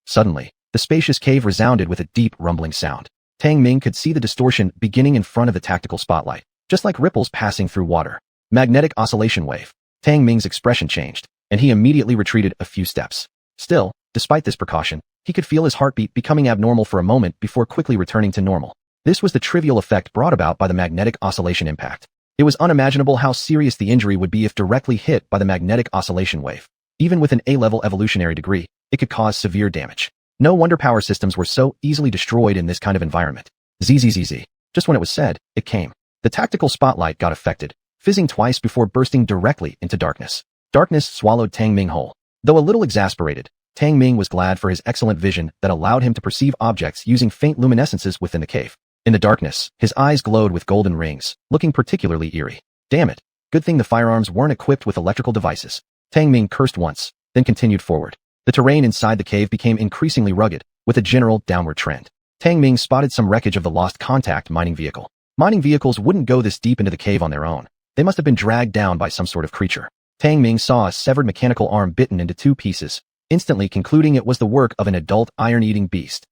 Suddenly, the spacious cave resounded with a deep rumbling sound. Tang Ming could see the distortion beginning in front of the tactical spotlight, just like ripples passing through water. Magnetic oscillation wave. Tang Ming's expression changed, and he immediately retreated a few steps. Still, despite this precaution, he could feel his heartbeat becoming abnormal for a moment before quickly returning to normal. This was the trivial effect brought about by the magnetic oscillation impact. It was unimaginable how serious the injury would be if directly hit by the magnetic oscillation wave. Even with an A-level evolutionary degree, it could cause severe damage. No wonder power systems were so easily destroyed in this kind of environment. ZZZZ. Just when it was said, it came. The tactical spotlight got affected, fizzing twice before bursting directly into darkness. Darkness swallowed Tang Ming whole. Though a little exasperated, Tang Ming was glad for his excellent vision that allowed him to perceive objects using faint luminescences within the cave. In the darkness, his eyes glowed with golden rings, looking particularly eerie. Damn it. Good thing the firearms weren't equipped with electrical devices. Tang Ming cursed once, then continued forward. The terrain inside the cave became increasingly rugged, with a general downward trend. Tang Ming spotted some wreckage of the lost contact mining vehicle. Mining vehicles wouldn't go this deep into the cave on their own. They must have been dragged down by some sort of creature. Tang Ming saw a severed mechanical arm bitten into 2 pieces, instantly concluding it was the work of an adult iron-eating beast.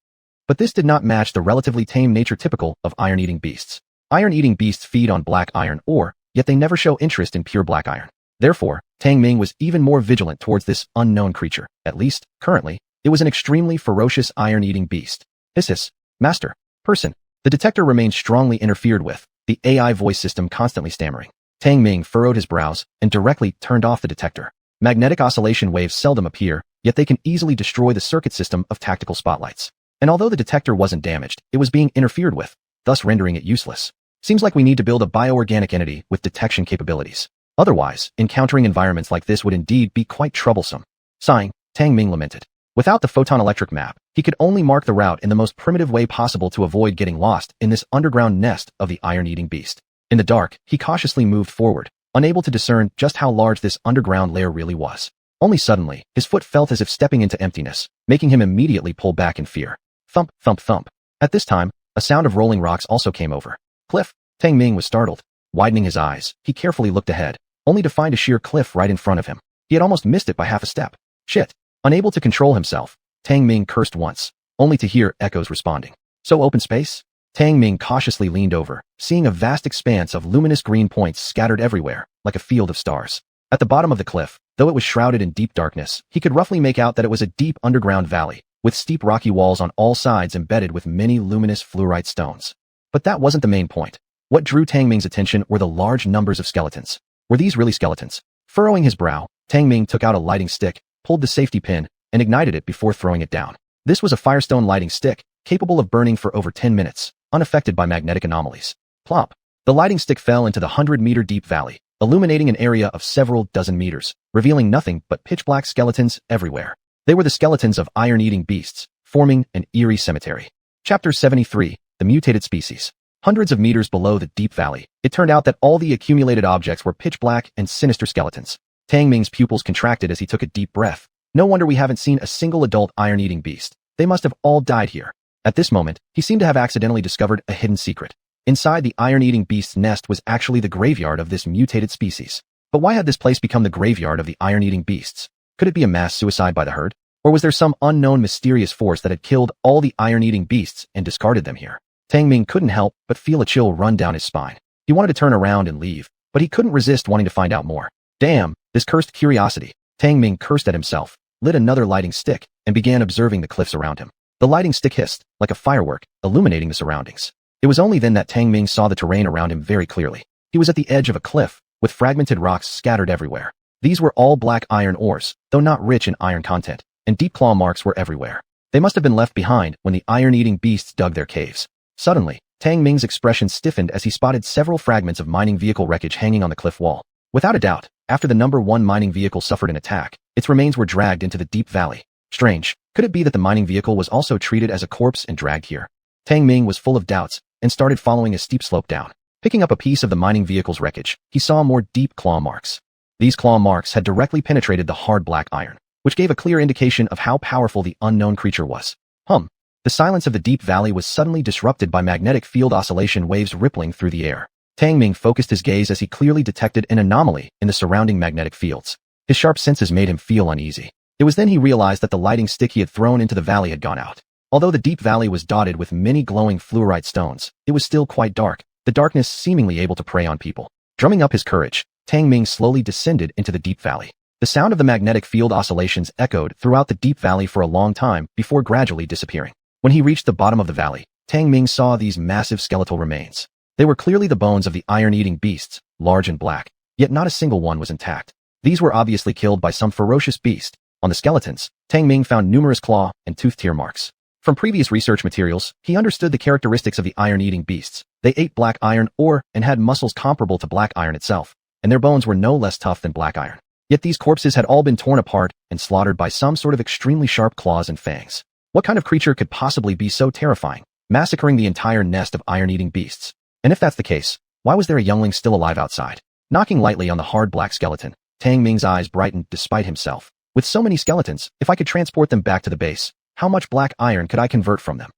But this did not match the relatively tame nature typical of iron-eating beasts. Iron-eating beasts feed on black iron ore, yet they never show interest in pure black iron. Therefore, Tang Ming was even more vigilant towards this unknown creature. At least, currently, it was an extremely ferocious iron-eating beast. Hiss, master, person. The detector remained strongly interfered with, the AI voice system constantly stammering. Tang Ming furrowed his brows and directly turned off the detector. Magnetic oscillation waves seldom appear, yet they can easily destroy the circuit system of tactical spotlights. And although the detector wasn't damaged, it was being interfered with, thus rendering it useless. Seems like we need to build a bioorganic entity with detection capabilities. Otherwise, encountering environments like this would indeed be quite troublesome. Sighing, Tang Ming lamented. Without the photon-electric map, he could only mark the route in the most primitive way possible to avoid getting lost in this underground nest of the iron-eating beast. In the dark, he cautiously moved forward, unable to discern just how large this underground lair really was. Only suddenly, his foot felt as if stepping into emptiness, making him immediately pull back in fear. Thump, thump, thump. At this time, a sound of rolling rocks also came over. Cliff. Tang Ming was startled. Widening his eyes, he carefully looked ahead, only to find a sheer cliff right in front of him. He had almost missed it by half a step. Shit. Unable to control himself, Tang Ming cursed once, only to hear echoes responding. So open space? Tang Ming cautiously leaned over, seeing a vast expanse of luminous green points scattered everywhere, like a field of stars. At the bottom of the cliff, though it was shrouded in deep darkness, he could roughly make out that it was a deep underground valley, with steep rocky walls on all sides embedded with many luminous fluorite stones. But that wasn't the main point. What drew Tang Ming's attention were the large numbers of skeletons. Were these really skeletons? Furrowing his brow, Tang Ming took out a lighting stick, pulled the safety pin, and ignited it before throwing it down. This was a firestone lighting stick, capable of burning for over 10 minutes, unaffected by magnetic anomalies. Plop. The lighting stick fell into the 100-meter deep valley, illuminating an area of several dozen meters, revealing nothing but pitch-black skeletons everywhere. They were the skeletons of iron-eating beasts, forming an eerie cemetery. Chapter 73, The Mutated Species. Hundreds of meters below the deep valley, it turned out that all the accumulated objects were pitch-black and sinister skeletons. Tang Ming's pupils contracted as he took a deep breath. No wonder we haven't seen a single adult iron-eating beast. They must have all died here. At this moment, he seemed to have accidentally discovered a hidden secret. Inside the iron-eating beast's nest was actually the graveyard of this mutated species. But why had this place become the graveyard of the iron-eating beasts? Could it be a mass suicide by the herd? Or was there some unknown mysterious force that had killed all the iron-eating beasts and discarded them here? Tang Ming couldn't help but feel a chill run down his spine. He wanted to turn around and leave, but he couldn't resist wanting to find out more. Damn, this cursed curiosity. Tang Ming cursed at himself, lit another lighting stick, and began observing the cliffs around him. The lighting stick hissed, like a firework, illuminating the surroundings. It was only then that Tang Ming saw the terrain around him very clearly. He was at the edge of a cliff, with fragmented rocks scattered everywhere. These were all black iron ores, though not rich in iron content, and deep claw marks were everywhere. They must have been left behind when the iron-eating beasts dug their caves. Suddenly, Tang Ming's expression stiffened as he spotted several fragments of mining vehicle wreckage hanging on the cliff wall. Without a doubt, after the number 1 mining vehicle suffered an attack, its remains were dragged into the deep valley. Strange. Could it be that the mining vehicle was also treated as a corpse and dragged here? Tang Ming was full of doubts and started following a steep slope down. Picking up a piece of the mining vehicle's wreckage, he saw more deep claw marks. These claw marks had directly penetrated the hard black iron, which gave a clear indication of how powerful the unknown creature was. The silence of the deep valley was suddenly disrupted by magnetic field oscillation waves rippling through the air. Tang Ming focused his gaze as he clearly detected an anomaly in the surrounding magnetic fields. His sharp senses made him feel uneasy. It was then he realized that the lighting stick he had thrown into the valley had gone out. Although the deep valley was dotted with many glowing fluorite stones, it was still quite dark, the darkness seemingly able to prey on people. Drumming up his courage, Tang Ming slowly descended into the deep valley. The sound of the magnetic field oscillations echoed throughout the deep valley for a long time before gradually disappearing. When he reached the bottom of the valley, Tang Ming saw these massive skeletal remains. They were clearly the bones of the iron-eating beasts, large and black, yet not a single one was intact. These were obviously killed by some ferocious beast. On the skeletons, Tang Ming found numerous claw and tooth tear marks. From previous research materials, he understood the characteristics of the iron-eating beasts. They ate black iron ore and had muscles comparable to black iron itself, and their bones were no less tough than black iron. Yet these corpses had all been torn apart and slaughtered by some sort of extremely sharp claws and fangs. What kind of creature could possibly be so terrifying, massacring the entire nest of iron-eating beasts? And if that's the case, why was there a youngling still alive outside? Knocking lightly on the hard black skeleton, Tang Ming's eyes brightened despite himself. With so many skeletons, if I could transport them back to the base, how much black iron could I convert from them?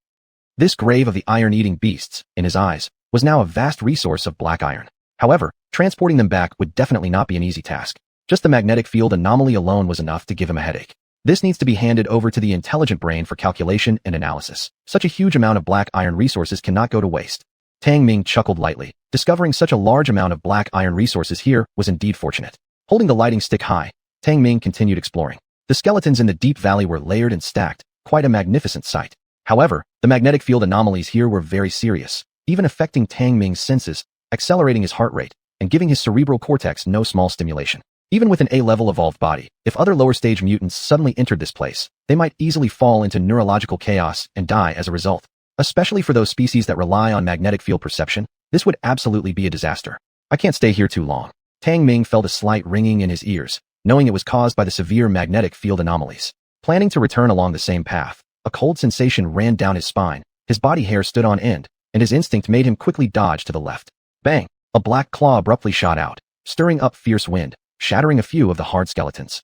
This grave of the iron-eating beasts, in his eyes, was now a vast resource of black iron. However, transporting them back would definitely not be an easy task. Just the magnetic field anomaly alone was enough to give him a headache. This needs to be handed over to the intelligent brain for calculation and analysis. Such a huge amount of black iron resources cannot go to waste. Tang Ming chuckled lightly. Discovering such a large amount of black iron resources here was indeed fortunate. Holding the lighting stick high, Tang Ming continued exploring. The skeletons in the deep valley were layered and stacked, quite a magnificent sight. However, the magnetic field anomalies here were very serious, even affecting Tang Ming's senses, accelerating his heart rate, and giving his cerebral cortex no small stimulation. Even with an A-level evolved body, if other lower-stage mutants suddenly entered this place, they might easily fall into neurological chaos and die as a result. Especially for those species that rely on magnetic field perception, this would absolutely be a disaster. I can't stay here too long. Tang Ming felt a slight ringing in his ears, knowing it was caused by the severe magnetic field anomalies. Planning to return along the same path, a cold sensation ran down his spine, his body hair stood on end, and his instinct made him quickly dodge to the left. Bang! A black claw abruptly shot out, stirring up fierce wind, shattering a few of the hard skeletons.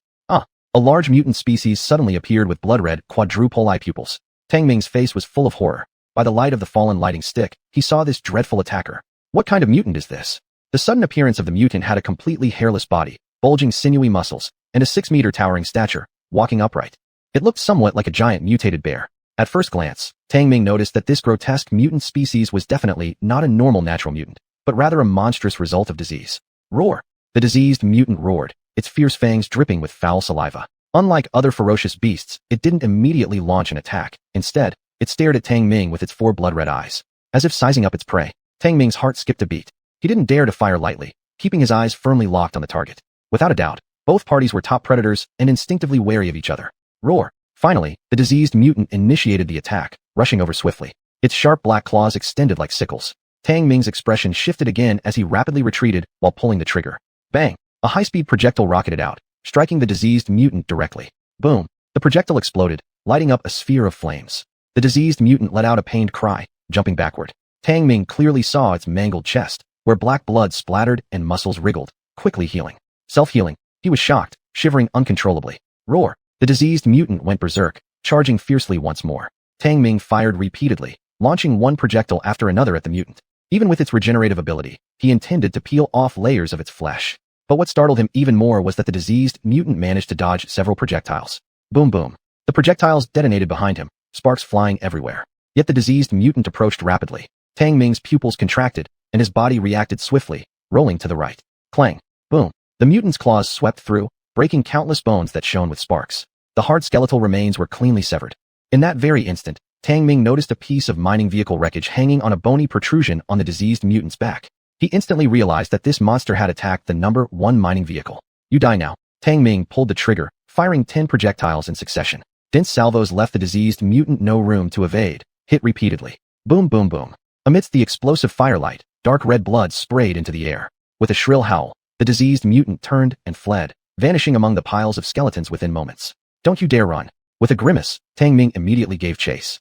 A large mutant species suddenly appeared with blood-red quadruple eye pupils. Tang Ming's face was full of horror. By the light of the fallen lighting stick, he saw this dreadful attacker. What kind of mutant is this? The sudden appearance of the mutant had a completely hairless body, bulging sinewy muscles, and a 6-meter towering stature, walking upright. It looked somewhat like a giant mutated bear. At first glance, Tang Ming noticed that this grotesque mutant species was definitely not a normal natural mutant, but rather a monstrous result of disease. Roar! The diseased mutant roared, its fierce fangs dripping with foul saliva. Unlike other ferocious beasts, it didn't immediately launch an attack. Instead, it stared at Tang Ming with its 4 blood-red eyes. As if sizing up its prey, Tang Ming's heart skipped a beat. He didn't dare to fire lightly, keeping his eyes firmly locked on the target. Without a doubt, both parties were top predators and instinctively wary of each other. Roar! Finally, the diseased mutant initiated the attack, rushing over swiftly. Its sharp black claws extended like sickles. Tang Ming's expression shifted again as he rapidly retreated while pulling the trigger. Bang! A high-speed projectile rocketed out, striking the diseased mutant directly. Boom! The projectile exploded, lighting up a sphere of flames. The diseased mutant let out a pained cry, jumping backward. Tang Ming clearly saw its mangled chest, where black blood splattered and muscles wriggled, quickly healing. Self-healing. He was shocked, shivering uncontrollably. Roar! The diseased mutant went berserk, charging fiercely once more. Tang Ming fired repeatedly, launching one projectile after another at the mutant. Even with its regenerative ability, he intended to peel off layers of its flesh. But what startled him even more was that the diseased mutant managed to dodge several projectiles. Boom boom. The projectiles detonated behind him, sparks flying everywhere. Yet the diseased mutant approached rapidly. Tang Ming's pupils contracted, and his body reacted swiftly, rolling to the right. Clang. Boom. The mutant's claws swept through, breaking countless bones that shone with sparks. The hard skeletal remains were cleanly severed. In that very instant, Tang Ming noticed a piece of mining vehicle wreckage hanging on a bony protrusion on the diseased mutant's back. He instantly realized that this monster had attacked the number 1 mining vehicle. You die now. Tang Ming pulled the trigger, firing 10 projectiles in succession. Dense salvos left the diseased mutant no room to evade, hit repeatedly. Boom boom boom. Amidst the explosive firelight, dark red blood sprayed into the air. With a shrill howl, the diseased mutant turned and fled, vanishing among the piles of skeletons within moments. Don't you dare run. With a grimace, Tang Ming immediately gave chase.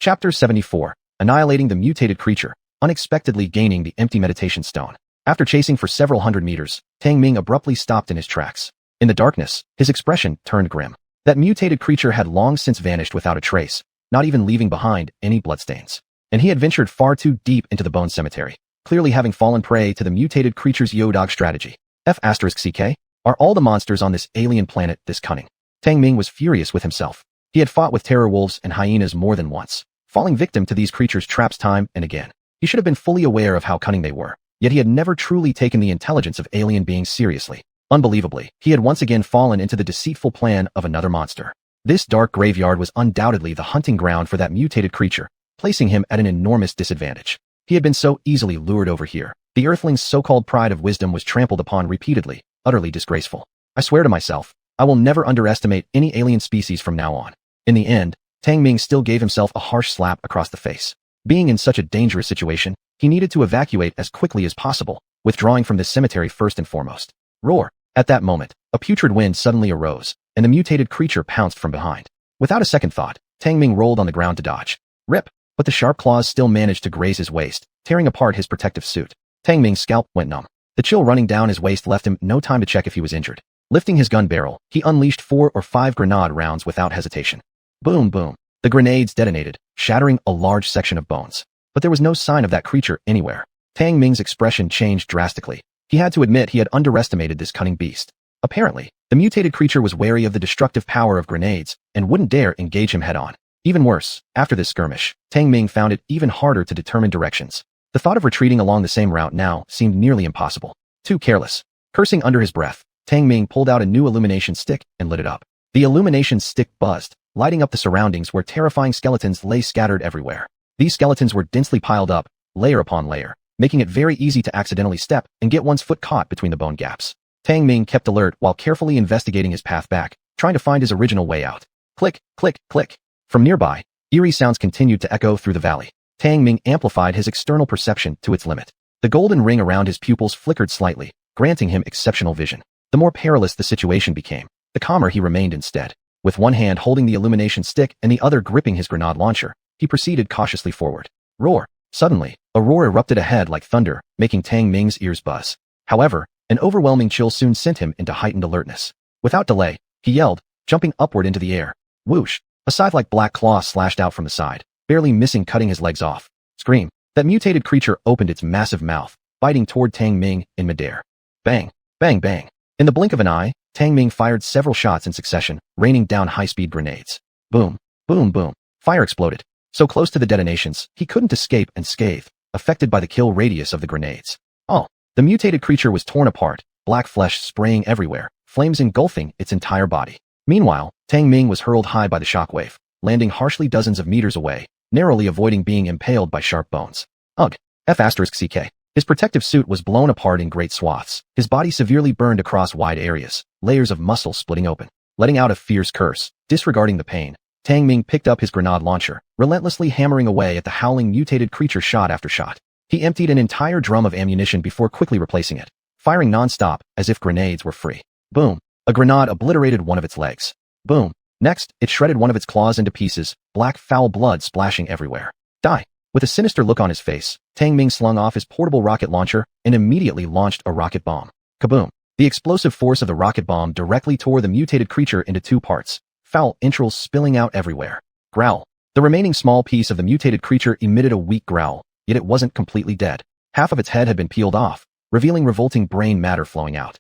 Chapter 74. Annihilating the mutated creature, unexpectedly gaining the empty meditation stone. After chasing for several hundred meters, Tang Ming abruptly stopped in his tracks. In the darkness, his expression turned grim. That mutated creature had long since vanished without a trace, not even leaving behind any bloodstains. And he had ventured far too deep into the bone cemetery, clearly having fallen prey to the mutated creature's yo-dog strategy. F***CK? Are all the monsters on this alien planet this cunning? Tang Ming was furious with himself. He had fought with terror wolves and hyenas more than once, falling victim to these creatures' traps time and again. He should have been fully aware of how cunning they were, yet he had never truly taken the intelligence of alien beings seriously. Unbelievably, he had once again fallen into the deceitful plan of another monster. This dark graveyard was undoubtedly the hunting ground for that mutated creature, placing him at an enormous disadvantage. He had been so easily lured over here. The Earthling's so-called pride of wisdom was trampled upon repeatedly, utterly disgraceful. I swear to myself, I will never underestimate any alien species from now on. In the end, Tang Ming still gave himself a harsh slap across the face. Being in such a dangerous situation, he needed to evacuate as quickly as possible, withdrawing from this cemetery first and foremost. Roar! At that moment, a putrid wind suddenly arose, and the mutated creature pounced from behind. Without a second thought, Tang Ming rolled on the ground to dodge. Rip! But the sharp claws still managed to graze his waist, tearing apart his protective suit. Tang Ming's scalp went numb. The chill running down his waist left him no time to check if he was injured. Lifting his gun barrel, he unleashed 4 or 5 grenade rounds without hesitation. Boom boom. The grenades detonated, shattering a large section of bones. But there was no sign of that creature anywhere. Tang Ming's expression changed drastically. He had to admit he had underestimated this cunning beast. Apparently, the mutated creature was wary of the destructive power of grenades and wouldn't dare engage him head-on. Even worse, after this skirmish, Tang Ming found it even harder to determine directions. The thought of retreating along the same route now seemed nearly impossible. Too careless. Cursing under his breath, Tang Ming pulled out a new illumination stick and lit it up. The illumination stick buzzed, lighting up the surroundings where terrifying skeletons lay scattered everywhere. These skeletons were densely piled up, layer upon layer, making it very easy to accidentally step and get one's foot caught between the bone gaps. Tang Ming kept alert while carefully investigating his path back, trying to find his original way out. Click, click, click. From nearby, eerie sounds continued to echo through the valley. Tang Ming amplified his external perception to its limit. The golden ring around his pupils flickered slightly, granting him exceptional vision. The more perilous the situation became, the calmer he remained instead. With one hand holding the illumination stick and the other gripping his grenade launcher, he proceeded cautiously forward. Roar! Suddenly, a roar erupted ahead like thunder, making Tang Ming's ears buzz. However, an overwhelming chill soon sent him into heightened alertness. Without delay, he yelled, jumping upward into the air. Whoosh! A scythe-like black claw slashed out from the side, barely missing cutting his legs off. Scream! That mutated creature opened its massive mouth, biting toward Tang Ming in midair. Bang! Bang bang! In the blink of an eye, Tang Ming fired several shots in succession, raining down high-speed grenades. Boom! Boom boom! Fire exploded. So close to the detonations, he couldn't escape unscathed, affected by the kill radius of the grenades. Oh! The mutated creature was torn apart, black flesh spraying everywhere, flames engulfing its entire body. Meanwhile, Tang Ming was hurled high by the shockwave, landing harshly dozens of meters away, narrowly avoiding being impaled by sharp bones. Ugh! F***ck. His protective suit was blown apart in great swaths, his body severely burned across wide areas, layers of muscle splitting open. Letting out a fierce curse, disregarding the pain, Tang Ming picked up his grenade launcher, relentlessly hammering away at the howling mutated creature shot after shot. He emptied an entire drum of ammunition before quickly replacing it, firing non-stop as if grenades were free. Boom! A grenade obliterated one of its legs. Boom! Next, it shredded one of its claws into pieces, black foul blood splashing everywhere. Die! With a sinister look on his face, Tang Ming slung off his portable rocket launcher and immediately launched a rocket bomb. Kaboom! The explosive force of the rocket bomb directly tore the mutated creature into two parts, foul entrails spilling out everywhere. Growl! The remaining small piece of the mutated creature emitted a weak growl, yet it wasn't completely dead. Half of its head had been peeled off, revealing revolting brain matter flowing out.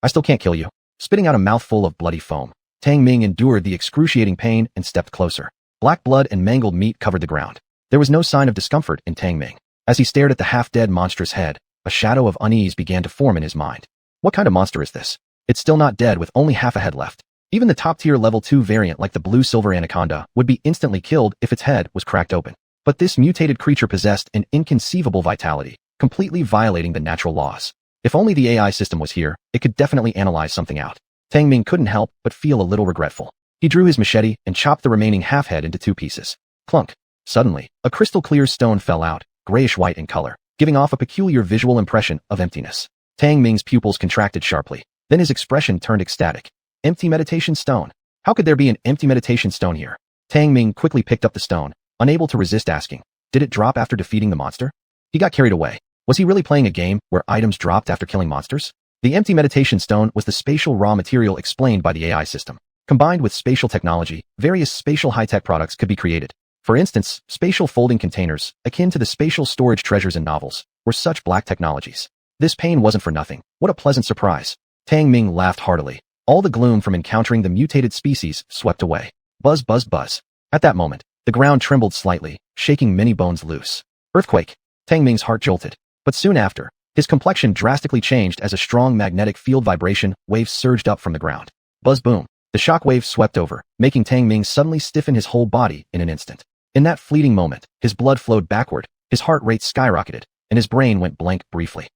I still can't kill you. Spitting out a mouthful of bloody foam, Tang Ming endured the excruciating pain and stepped closer. Black blood and mangled meat covered the ground. There was no sign of discomfort in Tang Ming. As he stared at the half-dead monstrous head, a shadow of unease began to form in his mind. What kind of monster is this? It's still not dead with only half a head left. Even the top-tier level 2 variant like the blue-silver anaconda would be instantly killed if its head was cracked open. But this mutated creature possessed an inconceivable vitality, completely violating the natural laws. If only the AI system was here, it could definitely analyze something out. Tang Ming couldn't help but feel a little regretful. He drew his machete and chopped the remaining half-head into two pieces. Clunk. Suddenly, a crystal-clear stone fell out, grayish-white in color, giving off a peculiar visual impression of emptiness. Tang Ming's pupils contracted sharply. Then his expression turned ecstatic. Empty meditation stone. How could there be an empty meditation stone here? Tang Ming quickly picked up the stone, unable to resist asking, did it drop after defeating the monster? He got carried away. Was he really playing a game where items dropped after killing monsters? The empty meditation stone was the spatial raw material explained by the AI system. Combined with spatial technology, various spatial high-tech products could be created. For instance, spatial folding containers, akin to the spatial storage treasures in novels, were such black technologies. This pain wasn't for nothing. What a pleasant surprise. Tang Ming laughed heartily. All the gloom from encountering the mutated species swept away. Buzz buzz buzz. At that moment, the ground trembled slightly, shaking many bones loose. Earthquake. Tang Ming's heart jolted. But soon after, his complexion drastically changed as a strong magnetic field vibration wave surged up from the ground. Buzz boom. The shock wave swept over, making Tang Ming suddenly stiffen his whole body in an instant. In that fleeting moment, his blood flowed backward, his heart rate skyrocketed, and his brain went blank briefly.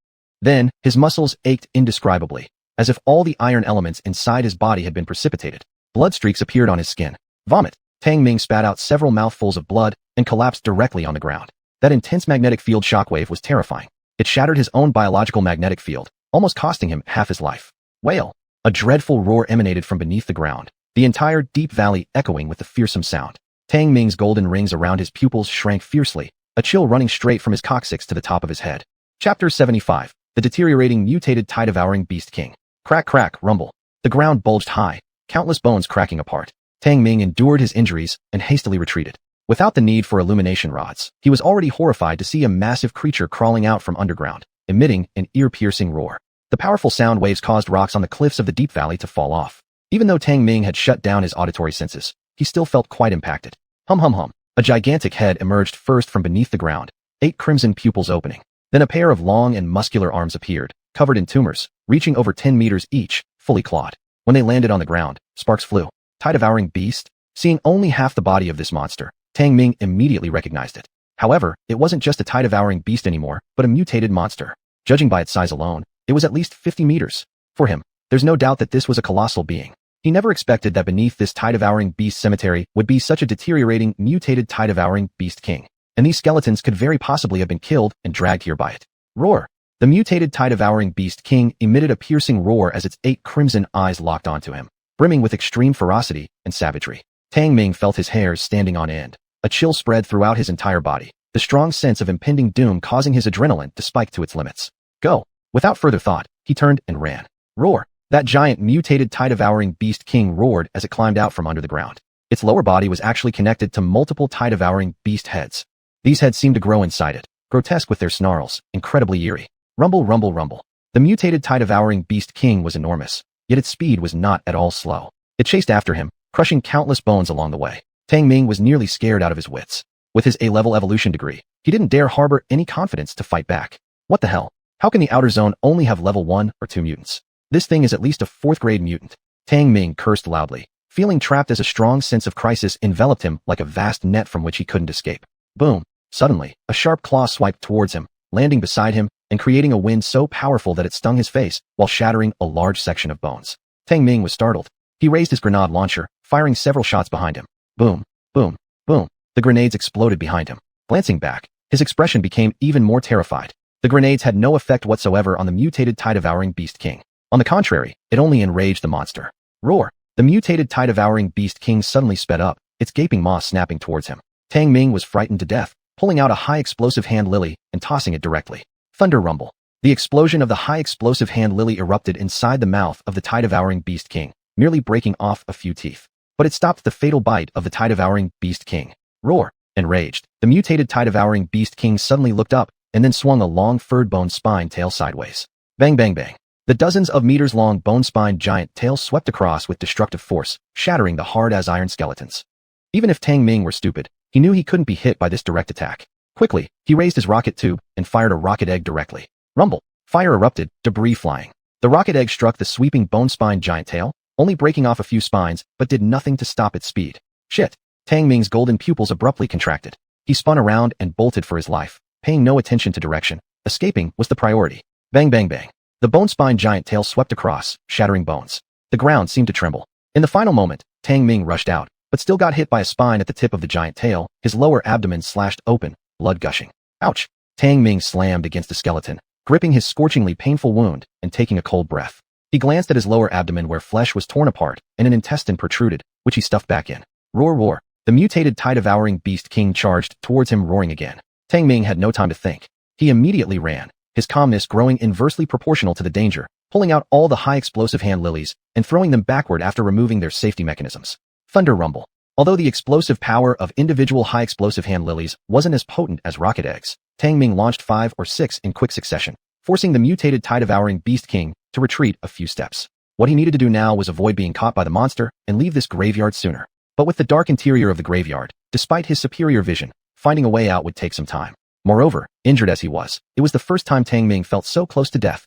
Then, his muscles ached indescribably, as if all the iron elements inside his body had been precipitated. Blood streaks appeared on his skin. Vomit. Tang Ming spat out several mouthfuls of blood and collapsed directly on the ground. That intense magnetic field shockwave was terrifying. It shattered his own biological magnetic field, almost costing him half his life. Wail! A dreadful roar emanated from beneath the ground, the entire deep valley echoing with the fearsome sound. Tang Ming's golden rings around his pupils shrank fiercely, a chill running straight from his coccyx to the top of his head. Chapter 75. The deteriorating mutated tie-devouring beast king. Crack crack rumble. The ground bulged high, countless bones cracking apart. Tang Ming endured his injuries and hastily retreated. Without the need for illumination rods, he was already horrified to see a massive creature crawling out from underground, emitting an ear-piercing roar. The powerful sound waves caused rocks on the cliffs of the deep valley to fall off. Even though Tang Ming had shut down his auditory senses, he still felt quite impacted. Hum hum hum. A gigantic head emerged first from beneath the ground, 8 crimson pupils opening. Then a pair of long and muscular arms appeared, covered in tumors, reaching over 10 meters each, fully clawed. When they landed on the ground, sparks flew. Devouring beast? Seeing only half the body of this monster, Tang Ming immediately recognized it. However, it wasn't just a devouring beast anymore, but a mutated monster. Judging by its size alone, it was at least 50 meters. For him, there's no doubt that this was a colossal being. He never expected that beneath this devouring beast cemetery would be such a deteriorating, mutated devouring beast king. And these skeletons could very possibly have been killed and dragged here by it. Roar! The mutated devouring beast king emitted a piercing roar as its 8 crimson eyes locked onto him, brimming with extreme ferocity and savagery. Tang Ming felt his hairs standing on end. A chill spread throughout his entire body, the strong sense of impending doom causing his adrenaline to spike to its limits. Go! Without further thought, he turned and ran. Roar! That giant mutated devouring beast king roared as it climbed out from under the ground. Its lower body was actually connected to multiple devouring beast heads. These heads seemed to grow inside it, grotesque with their snarls, incredibly eerie. Rumble, rumble, rumble. The mutated devouring beast king was enormous, yet its speed was not at all slow. It chased after him, crushing countless bones along the way. Tang Ming was nearly scared out of his wits. With his A-level evolution degree, he didn't dare harbor any confidence to fight back. What the hell? How can the outer zone only have level 1 or 2 mutants? This thing is at least a 4th grade mutant. Tang Ming cursed loudly, feeling trapped as a strong sense of crisis enveloped him like a vast net from which he couldn't escape. Boom! Suddenly, a sharp claw swiped towards him, landing beside him and creating a wind so powerful that it stung his face while shattering a large section of bones. Tang Ming was startled. He raised his grenade launcher, firing several shots behind him. Boom, boom, boom. The grenades exploded behind him. Glancing back, his expression became even more terrified. The grenades had no effect whatsoever on the mutated devouring beast king. On the contrary, it only enraged the monster. Roar! The mutated devouring beast king suddenly sped up, its gaping maw snapping towards him. Tang Ming was frightened to death, pulling out a high-explosive hand lily and tossing it directly. Thunder rumble. The explosion of the high-explosive hand lily erupted inside the mouth of the devouring beast king, merely breaking off a few teeth. But it stopped the fatal bite of the devouring beast king. Roar! Enraged, the mutated devouring beast king suddenly looked up and then swung a long furred bone spine tail sideways. Bang bang bang. The dozens of meters-long bone-spined giant tail swept across with destructive force, shattering the hard-as-iron skeletons. Even if Tang Ming were stupid, he knew he couldn't be hit by this direct attack. Quickly, he raised his rocket tube and fired a rocket egg directly. Rumble! Fire erupted, debris flying. The rocket egg struck the sweeping bone-spined giant tail, only breaking off a few spines, but did nothing to stop its speed. Shit! Tang Ming's golden pupils abruptly contracted. He spun around and bolted for his life, paying no attention to direction. Escaping was the priority. Bang bang bang. The bone-spined giant tail swept across, shattering bones. The ground seemed to tremble. In the final moment, Tang Ming rushed out, but still got hit by a spine at the tip of the giant tail, his lower abdomen slashed open, blood gushing. Ouch! Tang Ming slammed against the skeleton, gripping his scorchingly painful wound and taking a cold breath. He glanced at his lower abdomen where flesh was torn apart and an intestine protruded, which he stuffed back in. Roar roar! The mutated devouring beast king charged towards him roaring again. Tang Ming had no time to think. He immediately ran, his calmness growing inversely proportional to the danger, pulling out all the high-explosive hand lilies and throwing them backward after removing their safety mechanisms. Thunder rumble. Although the explosive power of individual high-explosive hand lilies wasn't as potent as rocket eggs, Tang Ming launched 5 or 6 in quick succession, forcing the mutated devouring beast king to retreat a few steps. What he needed to do now was avoid being caught by the monster and leave this graveyard sooner. But with the dark interior of the graveyard, despite his superior vision, finding a way out would take some time. Moreover, injured as he was, it was the first time Tang Ming felt so close to death.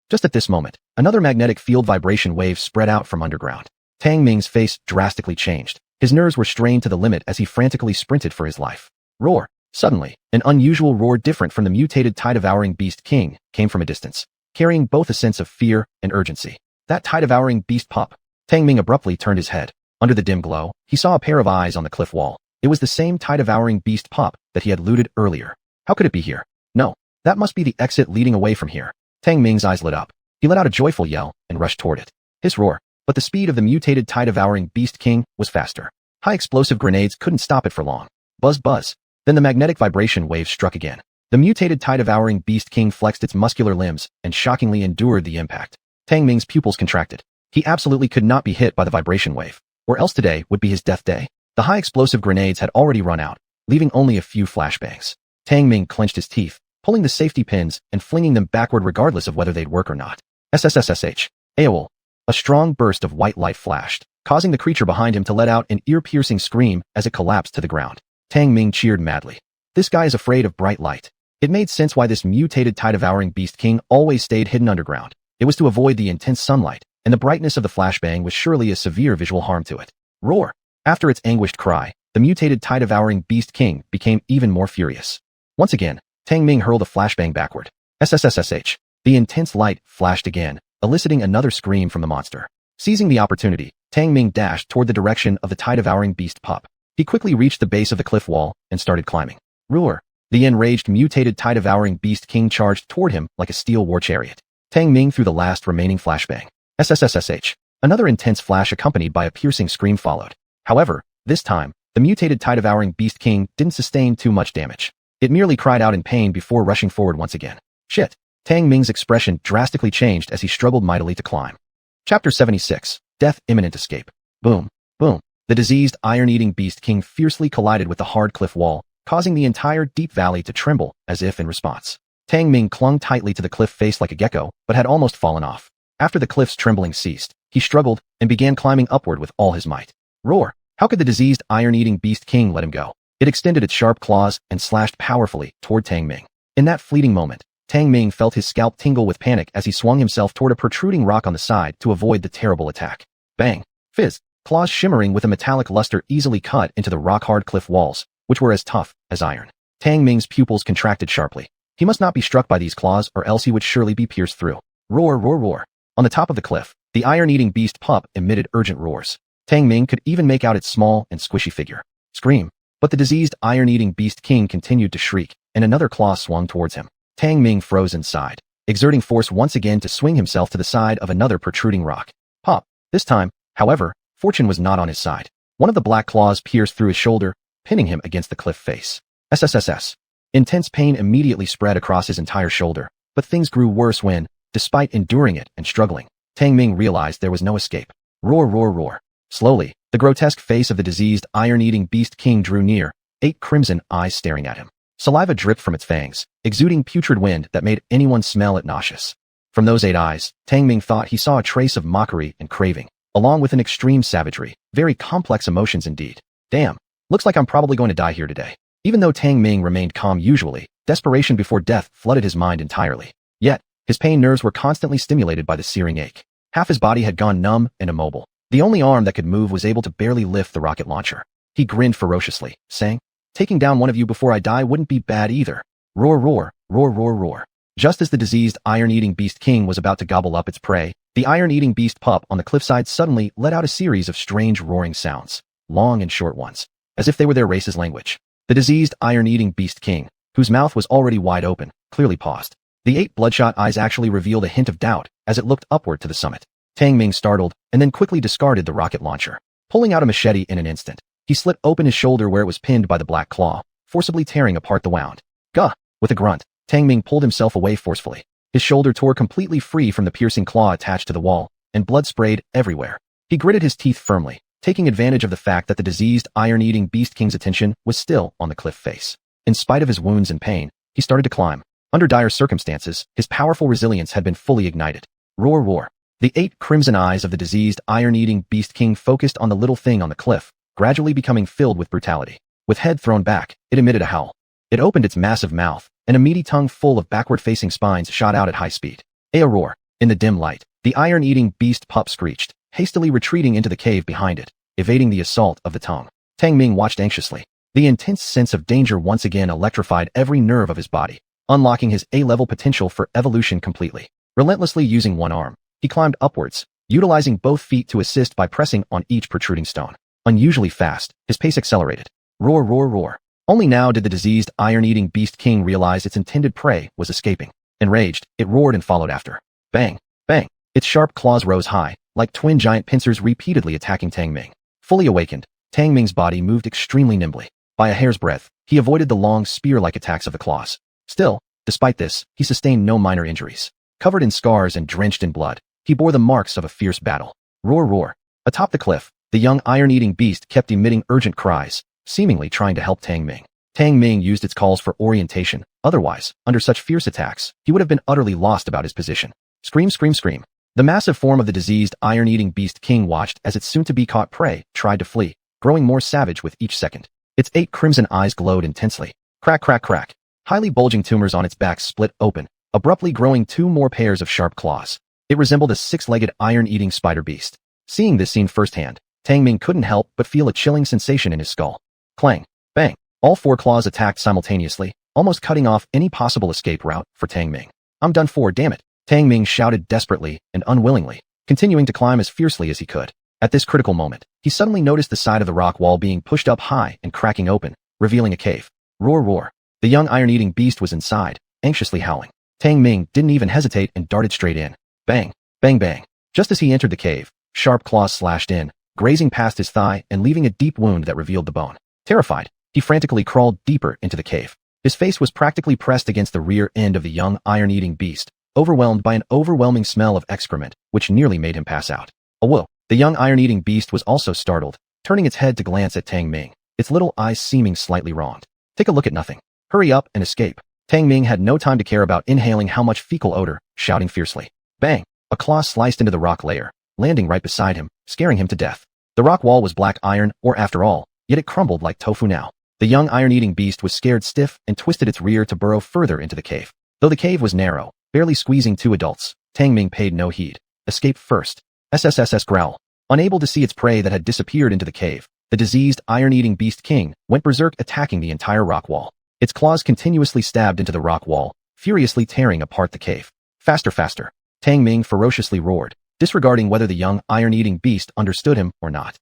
Just at this moment, another magnetic field vibration wave spread out from underground. Tang Ming's face drastically changed. His nerves were strained to the limit as he frantically sprinted for his life. Roar! Suddenly, an unusual roar different from the mutated devouring beast king came from a distance, carrying both a sense of fear and urgency. That devouring beast pup. Tang Ming abruptly turned his head. Under the dim glow, he saw a pair of eyes on the cliff wall. It was the same devouring beast pup that he had looted earlier. How could it be here? No, that must be the exit leading away from here. Tang Ming's eyes lit up. He let out a joyful yell and rushed toward it. His roar, but the speed of the mutated devouring beast king was faster. High explosive grenades couldn't stop it for long. Buzz buzz. Then the magnetic vibration wave struck again. The mutated devouring beast king flexed its muscular limbs and shockingly endured the impact. Tang Ming's pupils contracted. He absolutely could not be hit by the vibration wave, or else today would be his death day. The high explosive grenades had already run out, leaving only a few flashbangs. Tang Ming clenched his teeth, pulling the safety pins and flinging them backward regardless of whether they'd work or not. SSSSH. Awoke. A strong burst of white light flashed, causing the creature behind him to let out an ear-piercing scream as it collapsed to the ground. Tang Ming cheered madly. This guy is afraid of bright light. It made sense why this mutated tide-devouring beast king always stayed hidden underground. It was to avoid the intense sunlight, and the brightness of the flashbang was surely a severe visual harm to it. Roar! After its anguished cry, the mutated tide-devouring beast king became even more furious. Once again, Tang Ming hurled a flashbang backward. SSSSH. The intense light flashed again, eliciting another scream from the monster. Seizing the opportunity, Tang Ming dashed toward the direction of the tide-devouring beast pup. He quickly reached the base of the cliff wall and started climbing. Roar! The enraged mutated tide-devouring beast king charged toward him like a steel war chariot. Tang Ming threw the last remaining flashbang. SSSSH. Another intense flash accompanied by a piercing scream followed. However, this time, the mutated tide-devouring beast king didn't sustain too much damage. It merely cried out in pain before rushing forward once again. Shit! Tang Ming's expression drastically changed as he struggled mightily to climb. Chapter 76. Death Imminent Escape. Boom. Boom. The diseased, iron-eating beast king fiercely collided with the hard cliff wall, causing the entire deep valley to tremble as if in response. Tang Ming clung tightly to the cliff face like a gecko, but had almost fallen off. After the cliff's trembling ceased, he struggled and began climbing upward with all his might. Roar! How could the diseased, iron-eating beast king let him go? It extended its sharp claws and slashed powerfully toward Tang Ming. In that fleeting moment, Tang Ming felt his scalp tingle with panic as he swung himself toward a protruding rock on the side to avoid the terrible attack. Bang! Fizz! Claws shimmering with a metallic luster easily cut into the rock-hard cliff walls, which were as tough as iron. Tang Ming's pupils contracted sharply. He must not be struck by these claws or else he would surely be pierced through. Roar, roar, roar. On the top of the cliff, the iron-eating beast pup emitted urgent roars. Tang Ming could even make out its small and squishy figure. Scream. But the diseased iron-eating beast king continued to shriek, and another claw swung towards him. Tang Ming froze inside, exerting force once again to swing himself to the side of another protruding rock. Pop. This time, however, fortune was not on his side. One of the black claws pierced through his shoulder, pinning him against the cliff face. SSSS. Intense pain immediately spread across his entire shoulder, but things grew worse when, despite enduring it and struggling, Tang Ming realized there was no escape. Roar, roar, roar. Slowly, the grotesque face of the diseased, iron-eating beast king drew near, 8 crimson eyes staring at him. Saliva dripped from its fangs, exuding putrid wind that made anyone smell it nauseous. From those 8 eyes, Tang Ming thought he saw a trace of mockery and craving, along with an extreme savagery. Very complex emotions indeed. Damn, looks like I'm probably going to die here today. Even though Tang Ming remained calm usually, desperation before death flooded his mind entirely. Yet, his pain nerves were constantly stimulated by the searing ache. Half his body had gone numb and immobile. The only arm that could move was able to barely lift the rocket launcher. He grinned ferociously, saying, "Taking down one of you before I die wouldn't be bad either." Roar, roar, roar, roar, roar. Just as the diseased, iron-eating beast king was about to gobble up its prey, the iron-eating beast pup on the cliffside suddenly let out a series of strange roaring sounds, long and short ones, as if they were their race's language. The diseased, iron-eating beast king, whose mouth was already wide open, clearly paused. The 8 bloodshot eyes actually revealed a hint of doubt as it looked upward to the summit. Tang Ming startled and then quickly discarded the rocket launcher. Pulling out a machete in an instant, he slit open his shoulder where it was pinned by the black claw, forcibly tearing apart the wound. Gah! With a grunt, Tang Ming pulled himself away forcefully. His shoulder tore completely free from the piercing claw attached to the wall, and blood sprayed everywhere. He gritted his teeth firmly, taking advantage of the fact that the diseased, iron-eating beast king's attention was still on the cliff face. In spite of his wounds and pain, he started to climb. Under dire circumstances, his powerful resilience had been fully ignited. Roar, roar. The 8 crimson eyes of the diseased, iron-eating beast king focused on the little thing on the cliff, gradually becoming filled with brutality. With head thrown back, it emitted a howl. It opened its massive mouth, and a meaty tongue full of backward-facing spines shot out at high speed. A roar. In the dim light, the iron-eating beast pup screeched, hastily retreating into the cave behind it, evading the assault of the tongue. Tang Ming watched anxiously. The intense sense of danger once again electrified every nerve of his body, unlocking his A-level potential for evolution completely. Relentlessly using one arm, he climbed upwards, utilizing both feet to assist by pressing on each protruding stone. Unusually fast, his pace accelerated. Roar, roar, roar. Only now did the diseased, iron-eating beast king realize its intended prey was escaping. Enraged, it roared and followed after. Bang, bang. Its sharp claws rose high, like twin giant pincers repeatedly attacking Tang Ming. Fully awakened, Tang Ming's body moved extremely nimbly. By a hair's breadth, he avoided the long spear-like attacks of the claws. Still, despite this, he sustained no minor injuries. Covered in scars and drenched in blood, he bore the marks of a fierce battle. Roar, roar. Atop the cliff, The young iron-eating beast kept emitting urgent cries, seemingly trying to help Tang Ming. Tang Ming used its calls for orientation. Otherwise, under such fierce attacks, he would have been utterly lost about his position. Scream, scream, scream. The massive form of the diseased iron-eating beast king watched as its soon-to-be-caught prey tried to flee, growing more savage with each second. Its 8 crimson eyes glowed intensely. Crack, crack, crack. Highly bulging tumors on its back split open, abruptly growing 2 more pairs of sharp claws. It resembled a 6-legged iron-eating spider beast. Seeing this scene firsthand, Tang Ming couldn't help but feel a chilling sensation in his skull. Clang. Bang. All 4 claws attacked simultaneously, almost cutting off any possible escape route for Tang Ming. I'm done for, damn it. Tang Ming shouted desperately and unwillingly, continuing to climb as fiercely as he could. At this critical moment, he suddenly noticed the side of the rock wall being pushed up high and cracking open, revealing a cave. Roar, roar. The young iron-eating beast was inside, anxiously howling. Tang Ming didn't even hesitate and darted straight in. Bang, bang, bang. Just as he entered the cave, sharp claws slashed in, grazing past his thigh and leaving a deep wound that revealed the bone. Terrified, he frantically crawled deeper into the cave. His face was practically pressed against the rear end of the young iron-eating beast, overwhelmed by an overwhelming smell of excrement, which nearly made him pass out. Awoke. The young iron-eating beast was also startled, turning its head to glance at Tang Ming, its little eyes seeming slightly wronged. Take a look at nothing. Hurry up and escape. Tang Ming had no time to care about inhaling how much fecal odor, shouting fiercely. Bang! A claw sliced into the rock layer, landing right beside him, scaring him to death. The rock wall was black iron, or after all, yet it crumbled like tofu now. The young iron-eating beast was scared stiff and twisted its rear to burrow further into the cave. Though the cave was narrow, barely squeezing 2 adults, Tang Ming paid no heed. Escape first. SSSS growl. Unable to see its prey that had disappeared into the cave, the diseased iron-eating beast king went berserk, attacking the entire rock wall. Its claws continuously stabbed into the rock wall, furiously tearing apart the cave. Faster, faster. Tang Ming ferociously roared, disregarding whether the young iron-eating beast understood him or not.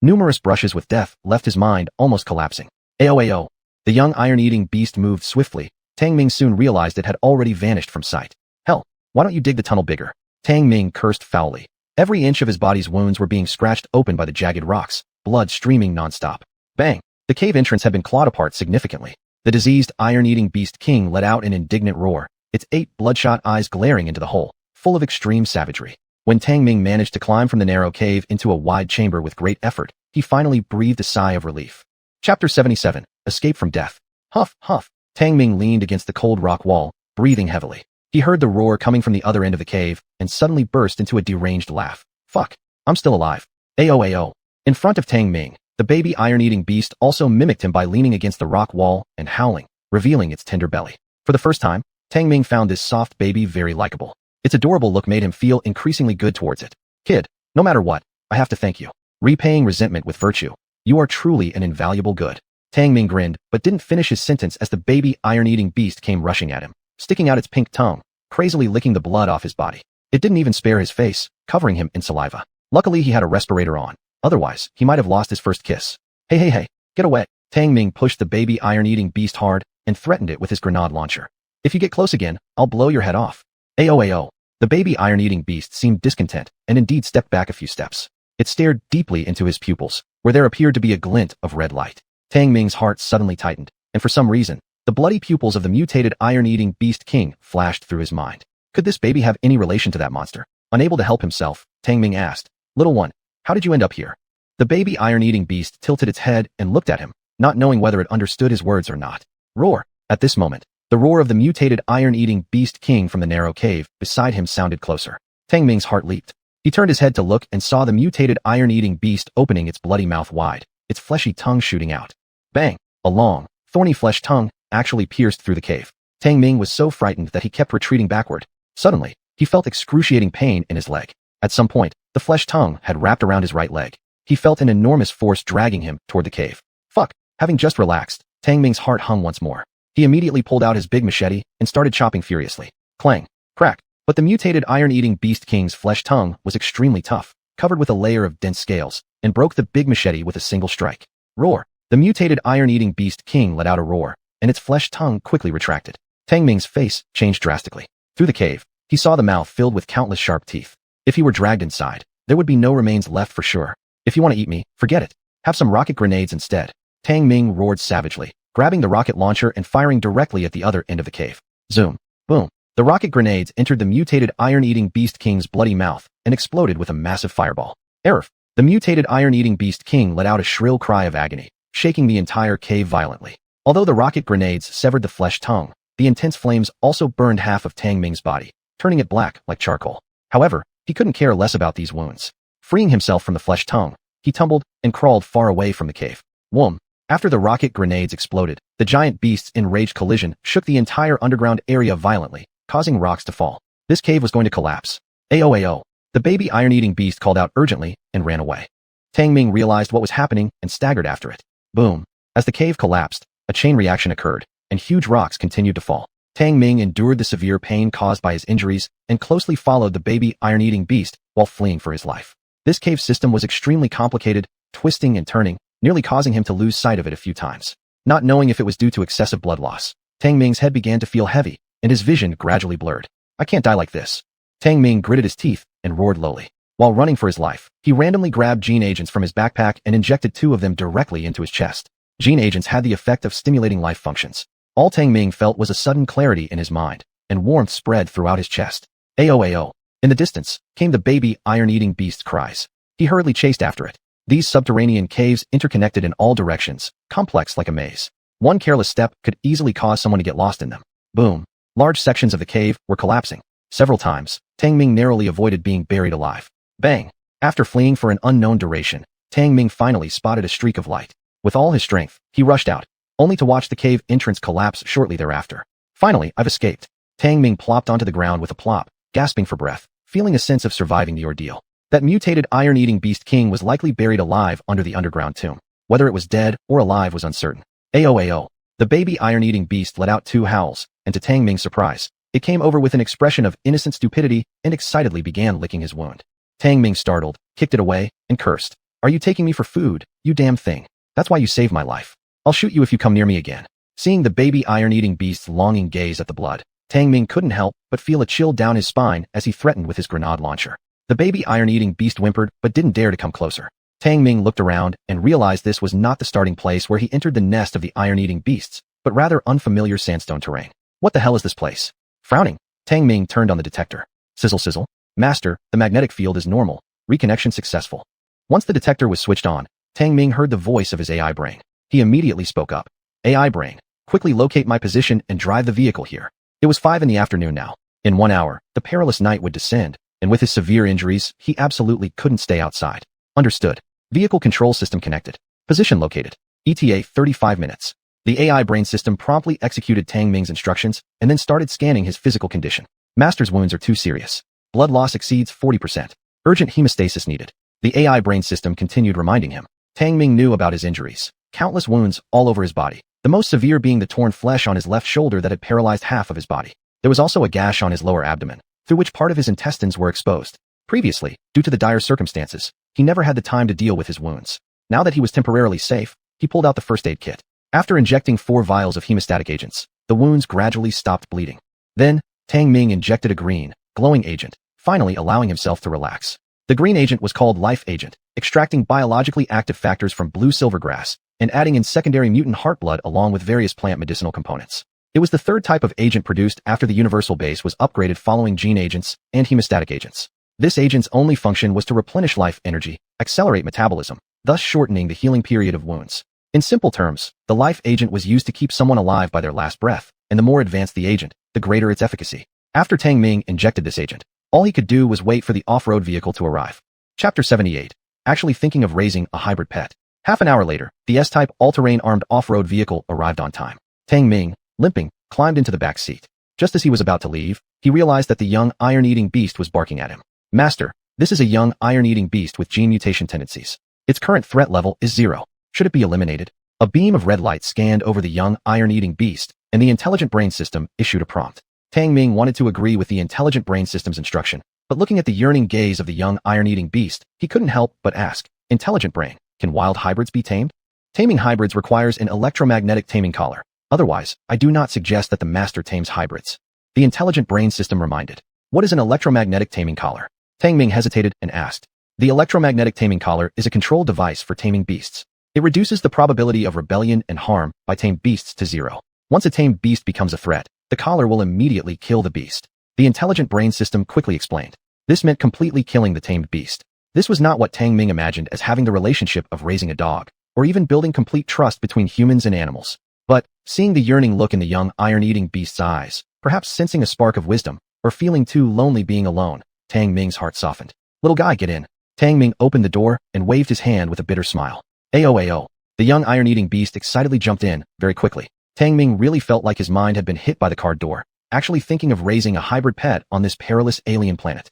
Numerous brushes with death left his mind almost collapsing. Ao. The young iron-eating beast moved swiftly. Tang Ming soon realized it had already vanished from sight. Hell, why don't you dig the tunnel bigger? Tang Ming cursed foully. Every inch of his body's wounds were being scratched open by the jagged rocks, blood streaming nonstop. Bang! The cave entrance had been clawed apart significantly. The diseased iron-eating beast king let out an indignant roar, its 8 bloodshot eyes glaring into the hole, full of extreme savagery. When Tang Ming managed to climb from the narrow cave into a wide chamber with great effort, he finally breathed a sigh of relief. Chapter 77. Escape from Death. Huff, huff. Tang Ming leaned against the cold rock wall, breathing heavily. He heard the roar coming from the other end of the cave and suddenly burst into a deranged laugh. Fuck, I'm still alive. Ao. In front of Tang Ming, the baby iron-eating beast also mimicked him by leaning against the rock wall and howling, revealing its tender belly. For the first time, Tang Ming found this soft baby very likable. Its adorable look made him feel increasingly good towards it. Kid, no matter what, I have to thank you. Repaying resentment with virtue. You are truly an invaluable good. Tang Ming grinned, but didn't finish his sentence as the baby iron-eating beast came rushing at him, sticking out its pink tongue, crazily licking the blood off his body. It didn't even spare his face, covering him in saliva. Luckily he had a respirator on. Otherwise, he might have lost his first kiss. Hey, get away. Tang Ming pushed the baby iron-eating beast hard and threatened it with his grenade launcher. If you get close again, I'll blow your head off. Ao. The baby iron-eating beast seemed discontent and indeed stepped back a few steps. It stared deeply into his pupils, where there appeared to be a glint of red light. Tang Ming's heart suddenly tightened, and for some reason, the bloody pupils of the mutated iron-eating beast king flashed through his mind. Could this baby have any relation to that monster? Unable to help himself, Tang Ming asked, Little one, how did you end up here? The baby iron-eating beast tilted its head and looked at him, not knowing whether it understood his words or not. Roar! At this moment, the roar of the mutated iron-eating beast king from the narrow cave beside him sounded closer. Tang Ming's heart leaped. He turned his head to look and saw the mutated iron-eating beast opening its bloody mouth wide, its fleshy tongue shooting out. Bang! A long, thorny flesh tongue actually pierced through the cave. Tang Ming was so frightened that he kept retreating backward. Suddenly, he felt excruciating pain in his leg. At some point, the flesh tongue had wrapped around his right leg. He felt an enormous force dragging him toward the cave. Fuck! Having just relaxed, Tang Ming's heart hung once more. He immediately pulled out his big machete and started chopping furiously. Clang! Crack! But the mutated iron-eating beast king's flesh tongue was extremely tough, covered with a layer of dense scales, and broke the big machete with a single strike. Roar! The mutated iron-eating beast king let out a roar, and its flesh tongue quickly retracted. Tang Ming's face changed drastically. Through the cave, he saw the mouth filled with countless sharp teeth. If he were dragged inside, there would be no remains left for sure. If you want to eat me, forget it. Have some rocket grenades instead. Tang Ming roared savagely, grabbing the rocket launcher and firing directly at the other end of the cave. Zoom. Boom. The rocket grenades entered the mutated iron-eating beast king's bloody mouth and exploded with a massive fireball. Erf! The mutated iron-eating beast king let out a shrill cry of agony, shaking the entire cave violently. Although the rocket grenades severed the flesh tongue, the intense flames also burned half of Tang Ming's body, turning it black like charcoal. However, he couldn't care less about these wounds. Freeing himself from the flesh tongue, he tumbled and crawled far away from the cave. Whoom! After the rocket grenades exploded, the giant beast's enraged collision shook the entire underground area violently, causing rocks to fall. This cave was going to collapse. Awo! The baby iron-eating beast called out urgently and ran away. Tang Ming realized what was happening and staggered after it. Boom! As the cave collapsed, a chain reaction occurred, and huge rocks continued to fall. Tang Ming endured the severe pain caused by his injuries and closely followed the baby iron-eating beast while fleeing for his life. This cave system was extremely complicated, twisting and turning, nearly causing him to lose sight of it a few times. Not knowing if it was due to excessive blood loss, Tang Ming's head began to feel heavy, and his vision gradually blurred. I can't die like this. Tang Ming gritted his teeth and roared lowly. While running for his life, he randomly grabbed gene agents from his backpack and injected 2 of them directly into his chest. Gene agents had the effect of stimulating life functions. All Tang Ming felt was a sudden clarity in his mind, and warmth spread throughout his chest. Awo! In the distance came the baby iron-eating beast's cries. He hurriedly chased after it. These subterranean caves interconnected in all directions, complex like a maze. One careless step could easily cause someone to get lost in them. Boom! Large sections of the cave were collapsing. Several times, Tang Ming narrowly avoided being buried alive. Bang! After fleeing for an unknown duration, Tang Ming finally spotted a streak of light. With all his strength, he rushed out, only to watch the cave entrance collapse shortly thereafter. Finally, I've escaped. Tang Ming plopped onto the ground with a plop, gasping for breath, feeling a sense of surviving the ordeal. That mutated iron-eating beast king was likely buried alive under the underground tomb. Whether it was dead or alive was uncertain. Awo! The baby iron-eating beast let out 2 howls, and to Tang Ming's surprise, it came over with an expression of innocent stupidity and excitedly began licking his wound. Tang Ming startled, kicked it away, and cursed. Are you taking me for food, you damn thing? That's why you saved my life. I'll shoot you if you come near me again. Seeing the baby iron-eating beast's longing gaze at the blood, Tang Ming couldn't help but feel a chill down his spine as he threatened with his grenade launcher. The baby iron-eating beast whimpered but didn't dare to come closer. Tang Ming looked around and realized this was not the starting place where he entered the nest of the iron-eating beasts, but rather unfamiliar sandstone terrain. What the hell is this place? Frowning, Tang Ming turned on the detector. Sizzle sizzle. Master, the magnetic field is normal. Reconnection successful. Once the detector was switched on, Tang Ming heard the voice of his AI brain. He immediately spoke up. AI brain, quickly locate my position and drive the vehicle here. It was 5 in the afternoon now. In 1 hour, the perilous night would descend, and with his severe injuries, he absolutely couldn't stay outside. Understood. Vehicle control system connected. Position located. ETA 35 minutes. The AI brain system promptly executed Tang Ming's instructions and then started scanning his physical condition. Master's wounds are too serious. Blood loss exceeds 40%. Urgent hemostasis needed. The AI brain system continued reminding him. Tang Ming knew about his injuries. Countless wounds all over his body. The most severe being the torn flesh on his left shoulder that had paralyzed half of his body. There was also a gash on his lower abdomen, through which part of his intestines were exposed. Previously, due to the dire circumstances, he never had the time to deal with his wounds. Now that he was temporarily safe, he pulled out the first aid kit. After injecting 4 vials of hemostatic agents, the wounds gradually stopped bleeding. Then, Tang Ming injected a green, glowing agent, finally allowing himself to relax. The green agent was called Life Agent, extracting biologically active factors from blue silvergrass and adding in secondary mutant heart blood along with various plant medicinal components. It was the 3rd type of agent produced after the universal base was upgraded following gene agents and hemostatic agents. This agent's only function was to replenish life energy, accelerate metabolism, thus shortening the healing period of wounds. In simple terms, the life agent was used to keep someone alive by their last breath, and the more advanced the agent, the greater its efficacy. After Tang Ming injected this agent, all he could do was wait for the off-road vehicle to arrive. Chapter 78. Actually thinking of raising a hybrid pet. Half an hour later, the S-type all-terrain armed off-road vehicle arrived on time. Tang Ming, limping, climbed into the back seat. Just as he was about to leave, he realized that the young iron-eating beast was barking at him. Master, this is a young iron-eating beast with gene mutation tendencies. Its current threat level is 0. Should it be eliminated? A beam of red light scanned over the young iron-eating beast, and the intelligent brain system issued a prompt. Tang Ming wanted to agree with the intelligent brain system's instruction, but looking at the yearning gaze of the young iron-eating beast, he couldn't help but ask, Intelligent brain, can wild hybrids be tamed? Taming hybrids requires an electromagnetic taming collar. Otherwise, I do not suggest that the master tames hybrids. The intelligent brain system reminded. What is an electromagnetic taming collar? Tang Ming hesitated and asked. The electromagnetic taming collar is a control device for taming beasts. It reduces the probability of rebellion and harm by tamed beasts to 0. Once a tamed beast becomes a threat, the collar will immediately kill the beast. The intelligent brain system quickly explained. This meant completely killing the tamed beast. This was not what Tang Ming imagined as having the relationship of raising a dog, or even building complete trust between humans and animals. But, seeing the yearning look in the young iron-eating beast's eyes, perhaps sensing a spark of wisdom, or feeling too lonely being alone, Tang Ming's heart softened. Little guy, get in. Tang Ming opened the door and waved his hand with a bitter smile. Ayo. The young iron-eating beast excitedly jumped in, very quickly. Tang Ming really felt like his mind had been hit by the card door, actually thinking of raising a hybrid pet on this perilous alien planet.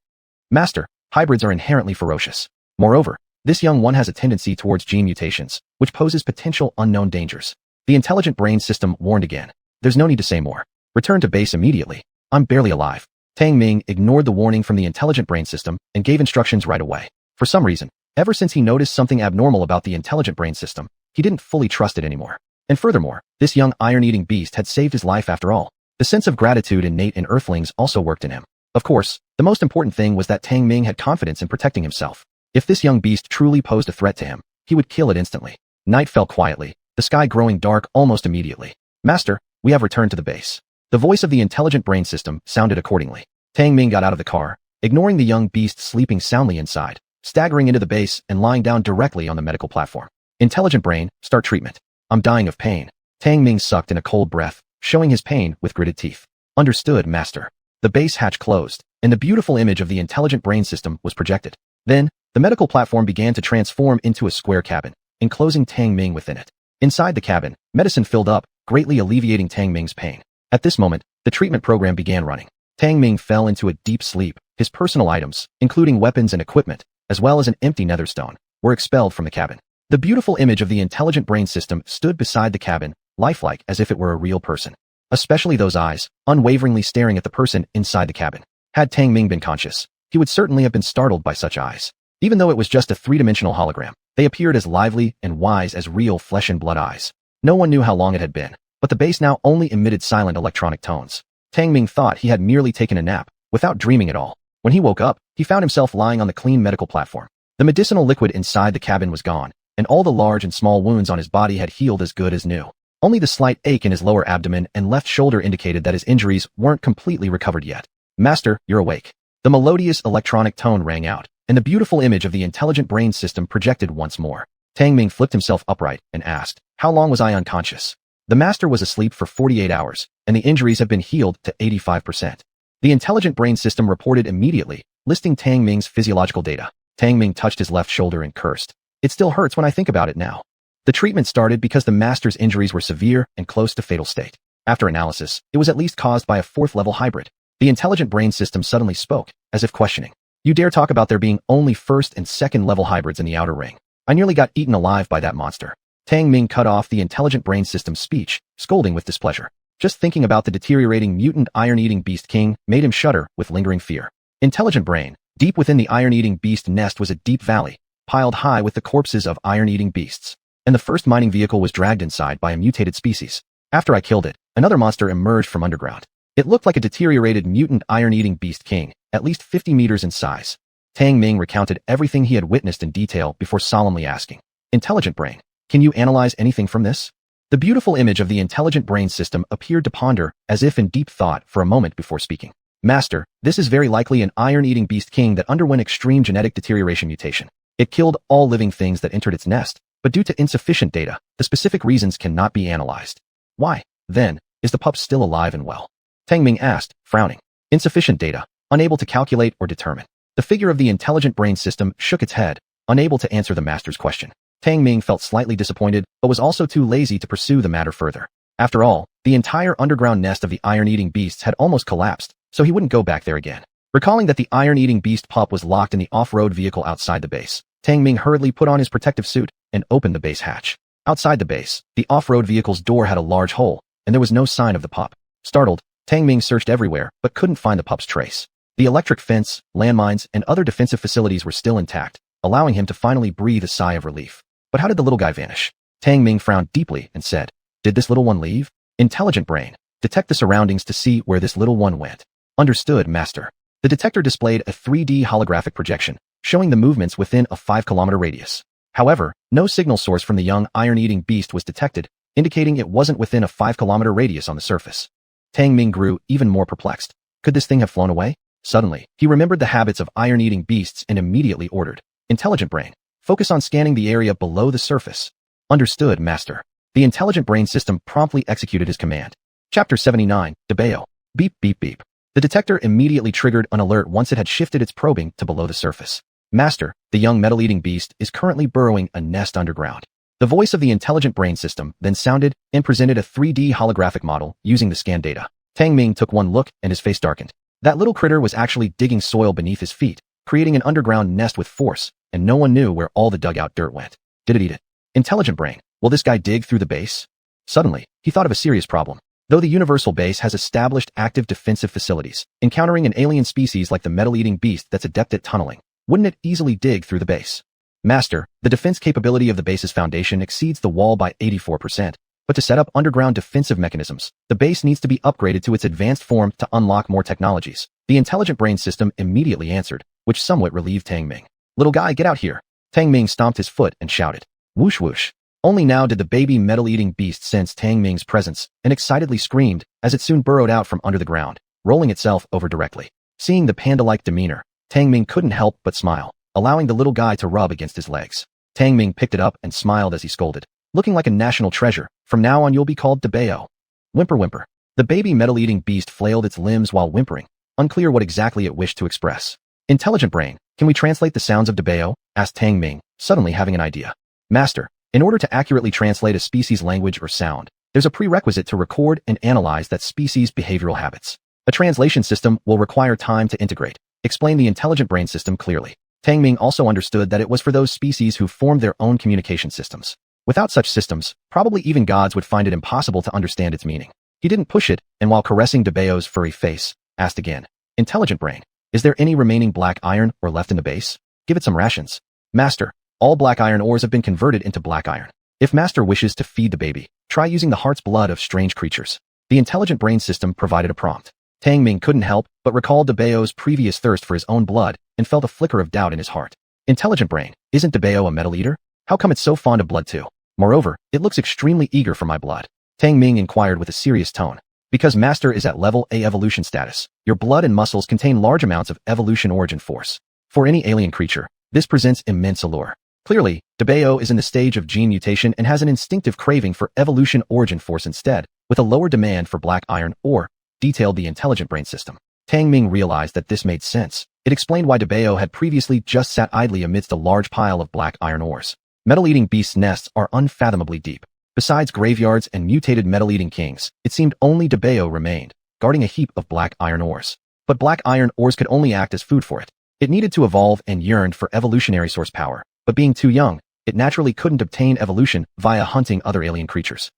Master, hybrids are inherently ferocious. Moreover, this young one has a tendency towards gene mutations, which poses potential unknown dangers. The intelligent brain system warned again. There's no need to say more. Return to base immediately. I'm barely alive. Tang Ming ignored the warning from the intelligent brain system and gave instructions right away. For some reason, ever since he noticed something abnormal about the intelligent brain system, he didn't fully trust it anymore. And furthermore, this young iron-eating beast had saved his life after all. The sense of gratitude innate in Earthlings also worked in him. Of course, the most important thing was that Tang Ming had confidence in protecting himself. If this young beast truly posed a threat to him, he would kill it instantly. Night fell quietly, the sky growing dark almost immediately. Master, we have returned to the base. The voice of the intelligent brain system sounded accordingly. Tang Ming got out of the car, ignoring the young beast sleeping soundly inside, staggering into the base and lying down directly on the medical platform. Intelligent brain, start treatment. I'm dying of pain. Tang Ming sucked in a cold breath, showing his pain with gritted teeth. Understood, master. The base hatch closed, and the beautiful image of the intelligent brain system was projected. Then, the medical platform began to transform into a square cabin, enclosing Tang Ming within it. Inside the cabin, medicine filled up, greatly alleviating Tang Ming's pain. At this moment, the treatment program began running. Tang Ming fell into a deep sleep. His personal items, including weapons and equipment, as well as an empty nether stone, were expelled from the cabin. The beautiful image of the intelligent brain system stood beside the cabin, lifelike as if it were a real person. Especially those eyes, unwaveringly staring at the person inside the cabin. Had Tang Ming been conscious, he would certainly have been startled by such eyes. Even though it was just a three-dimensional hologram, they appeared as lively and wise as real flesh and blood eyes. No one knew how long it had been, but the base now only emitted silent electronic tones. Tang Ming thought he had merely taken a nap, without dreaming at all. When he woke up, he found himself lying on the clean medical platform. The medicinal liquid inside the cabin was gone, and all the large and small wounds on his body had healed as good as new. Only the slight ache in his lower abdomen and left shoulder indicated that his injuries weren't completely recovered yet. Master, you're awake. The melodious electronic tone rang out, and the beautiful image of the intelligent brain system projected once more. Tang Ming flipped himself upright and asked, how long was I unconscious? The master was asleep for 48 hours, and the injuries have been healed to 85%. The intelligent brain system reported immediately, listing Tang Ming's physiological data. Tang Ming touched his left shoulder and cursed. It still hurts when I think about it now. The treatment started because the master's injuries were severe and close to fatal state. After analysis, it was at least caused by a fourth-level hybrid. The intelligent brain system suddenly spoke, as if questioning. You dare talk about there being only first and second-level hybrids in the outer ring. I nearly got eaten alive by that monster. Tang Ming cut off the intelligent brain system's speech, scolding with displeasure. Just thinking about the deteriorating mutant iron-eating beast king made him shudder with lingering fear. Intelligent brain, deep within the iron-eating beast nest was a deep valley, piled high with the corpses of iron-eating beasts. And the first mining vehicle was dragged inside by a mutated species. After I killed it, another monster emerged from underground. It looked like a deteriorated mutant iron-eating beast king, at least 50 meters in size. Tang Ming recounted everything he had witnessed in detail before solemnly asking, Intelligent brain, can you analyze anything from this? The beautiful image of the intelligent brain system appeared to ponder, as if in deep thought for a moment before speaking. Master, this is very likely an iron-eating beast king that underwent extreme genetic deterioration mutation. It killed all living things that entered its nest, but due to insufficient data, the specific reasons cannot be analyzed. Why, then, is the pup still alive and well? Tang Ming asked, frowning. Insufficient data, unable to calculate or determine. The figure of the intelligent brain system shook its head, unable to answer the master's question. Tang Ming felt slightly disappointed, but was also too lazy to pursue the matter further. After all, the entire underground nest of the iron-eating beasts had almost collapsed, so he wouldn't go back there again. Recalling that the iron-eating beast pup was locked in the off-road vehicle outside the base, Tang Ming hurriedly put on his protective suit and opened the base hatch. Outside the base, the off-road vehicle's door had a large hole, and there was no sign of the pup. Startled, Tang Ming searched everywhere but couldn't find the pup's trace. The electric fence, landmines, and other defensive facilities were still intact, allowing him to finally breathe a sigh of relief. But how did the little guy vanish? Tang Ming frowned deeply and said, Did this little one leave? Intelligent brain, detect the surroundings to see where this little one went. Understood, master. The detector displayed a 3D holographic projection, showing the movements within a 5-kilometer radius. However, no signal source from the young iron-eating beast was detected, indicating it wasn't within a 5-kilometer radius on the surface. Tang Ming grew even more perplexed. Could this thing have flown away? Suddenly, he remembered the habits of iron-eating beasts and immediately ordered, Intelligent brain. Focus on scanning the area below the surface. Understood, Master. The intelligent brain system promptly executed his command. Chapter 79, Debeo. Beep, beep, beep. The detector immediately triggered an alert once it had shifted its probing to below the surface. Master, the young metal-eating beast is currently burrowing a nest underground. The voice of the intelligent brain system then sounded and presented a 3D holographic model using the scan data. Tang Ming took one look and his face darkened. That little critter was actually digging soil beneath his feet, creating an underground nest with force, and no one knew where all the dug-out dirt went. Did it eat it? Intelligent brain. Will this guy dig through the base? Suddenly, he thought of a serious problem. Though the Universal Base has established active defensive facilities, encountering an alien species like the metal-eating beast that's adept at tunneling, wouldn't it easily dig through the base? Master, the defense capability of the base's foundation exceeds the wall by 84%, but to set up underground defensive mechanisms, the base needs to be upgraded to its advanced form to unlock more technologies. The intelligent brain system immediately answered, which somewhat relieved Tang Ming. Little guy, get out here. Tang Ming stomped his foot and shouted. Whoosh whoosh. Only now did the baby metal-eating beast sense Tang Ming's presence and excitedly screamed as it soon burrowed out from under the ground, rolling itself over directly. Seeing the panda-like demeanor, Tang Ming couldn't help but smile, allowing the little guy to rub against his legs. Tang Ming picked it up and smiled as he scolded. Looking like a national treasure, from now on you'll be called Debeo. Whimper whimper. The baby metal-eating beast flailed its limbs while whimpering, unclear what exactly it wished to express. Intelligent brain, can we translate the sounds of Debeo? Asked Tang Ming, suddenly having an idea. Master, in order to accurately translate a species' language or sound, there's a prerequisite to record and analyze that species' behavioral habits. A translation system will require time to integrate, explained the intelligent brain system clearly. Tang Ming also understood that it was for those species who formed their own communication systems. Without such systems, probably even gods would find it impossible to understand its meaning. He didn't push it, and while caressing Debeo's furry face, asked again, Intelligent brain, is there any remaining black iron ore left in the base? Give it some rations. Master, all black iron ores have been converted into black iron. If Master wishes to feed the baby, try using the heart's blood of strange creatures. The intelligent brain system provided a prompt. Tang Ming couldn't help but recall Debeo's previous thirst for his own blood and felt a flicker of doubt in his heart. Intelligent brain, isn't Debeo a metal eater? How come it's so fond of blood too? Moreover, it looks extremely eager for my blood. Tang Ming inquired with a serious tone. Because Master is at level A evolution status, your blood and muscles contain large amounts of evolution origin force. For any alien creature, this presents immense allure. Clearly, Debeo is in the stage of gene mutation and has an instinctive craving for evolution origin force instead, with a lower demand for black iron ore, detailed the intelligent brain system. Tang Ming realized that this made sense. It explained why Debeo had previously just sat idly amidst a large pile of black iron ores. Metal-eating beasts' nests are unfathomably deep. Besides graveyards and mutated metal-eating kings, it seemed only Debeo remained, guarding a heap of black iron ores. But black iron ores could only act as food for it. It needed to evolve and yearned for evolutionary source power, but being too young, it naturally couldn't obtain evolution via hunting other alien creatures.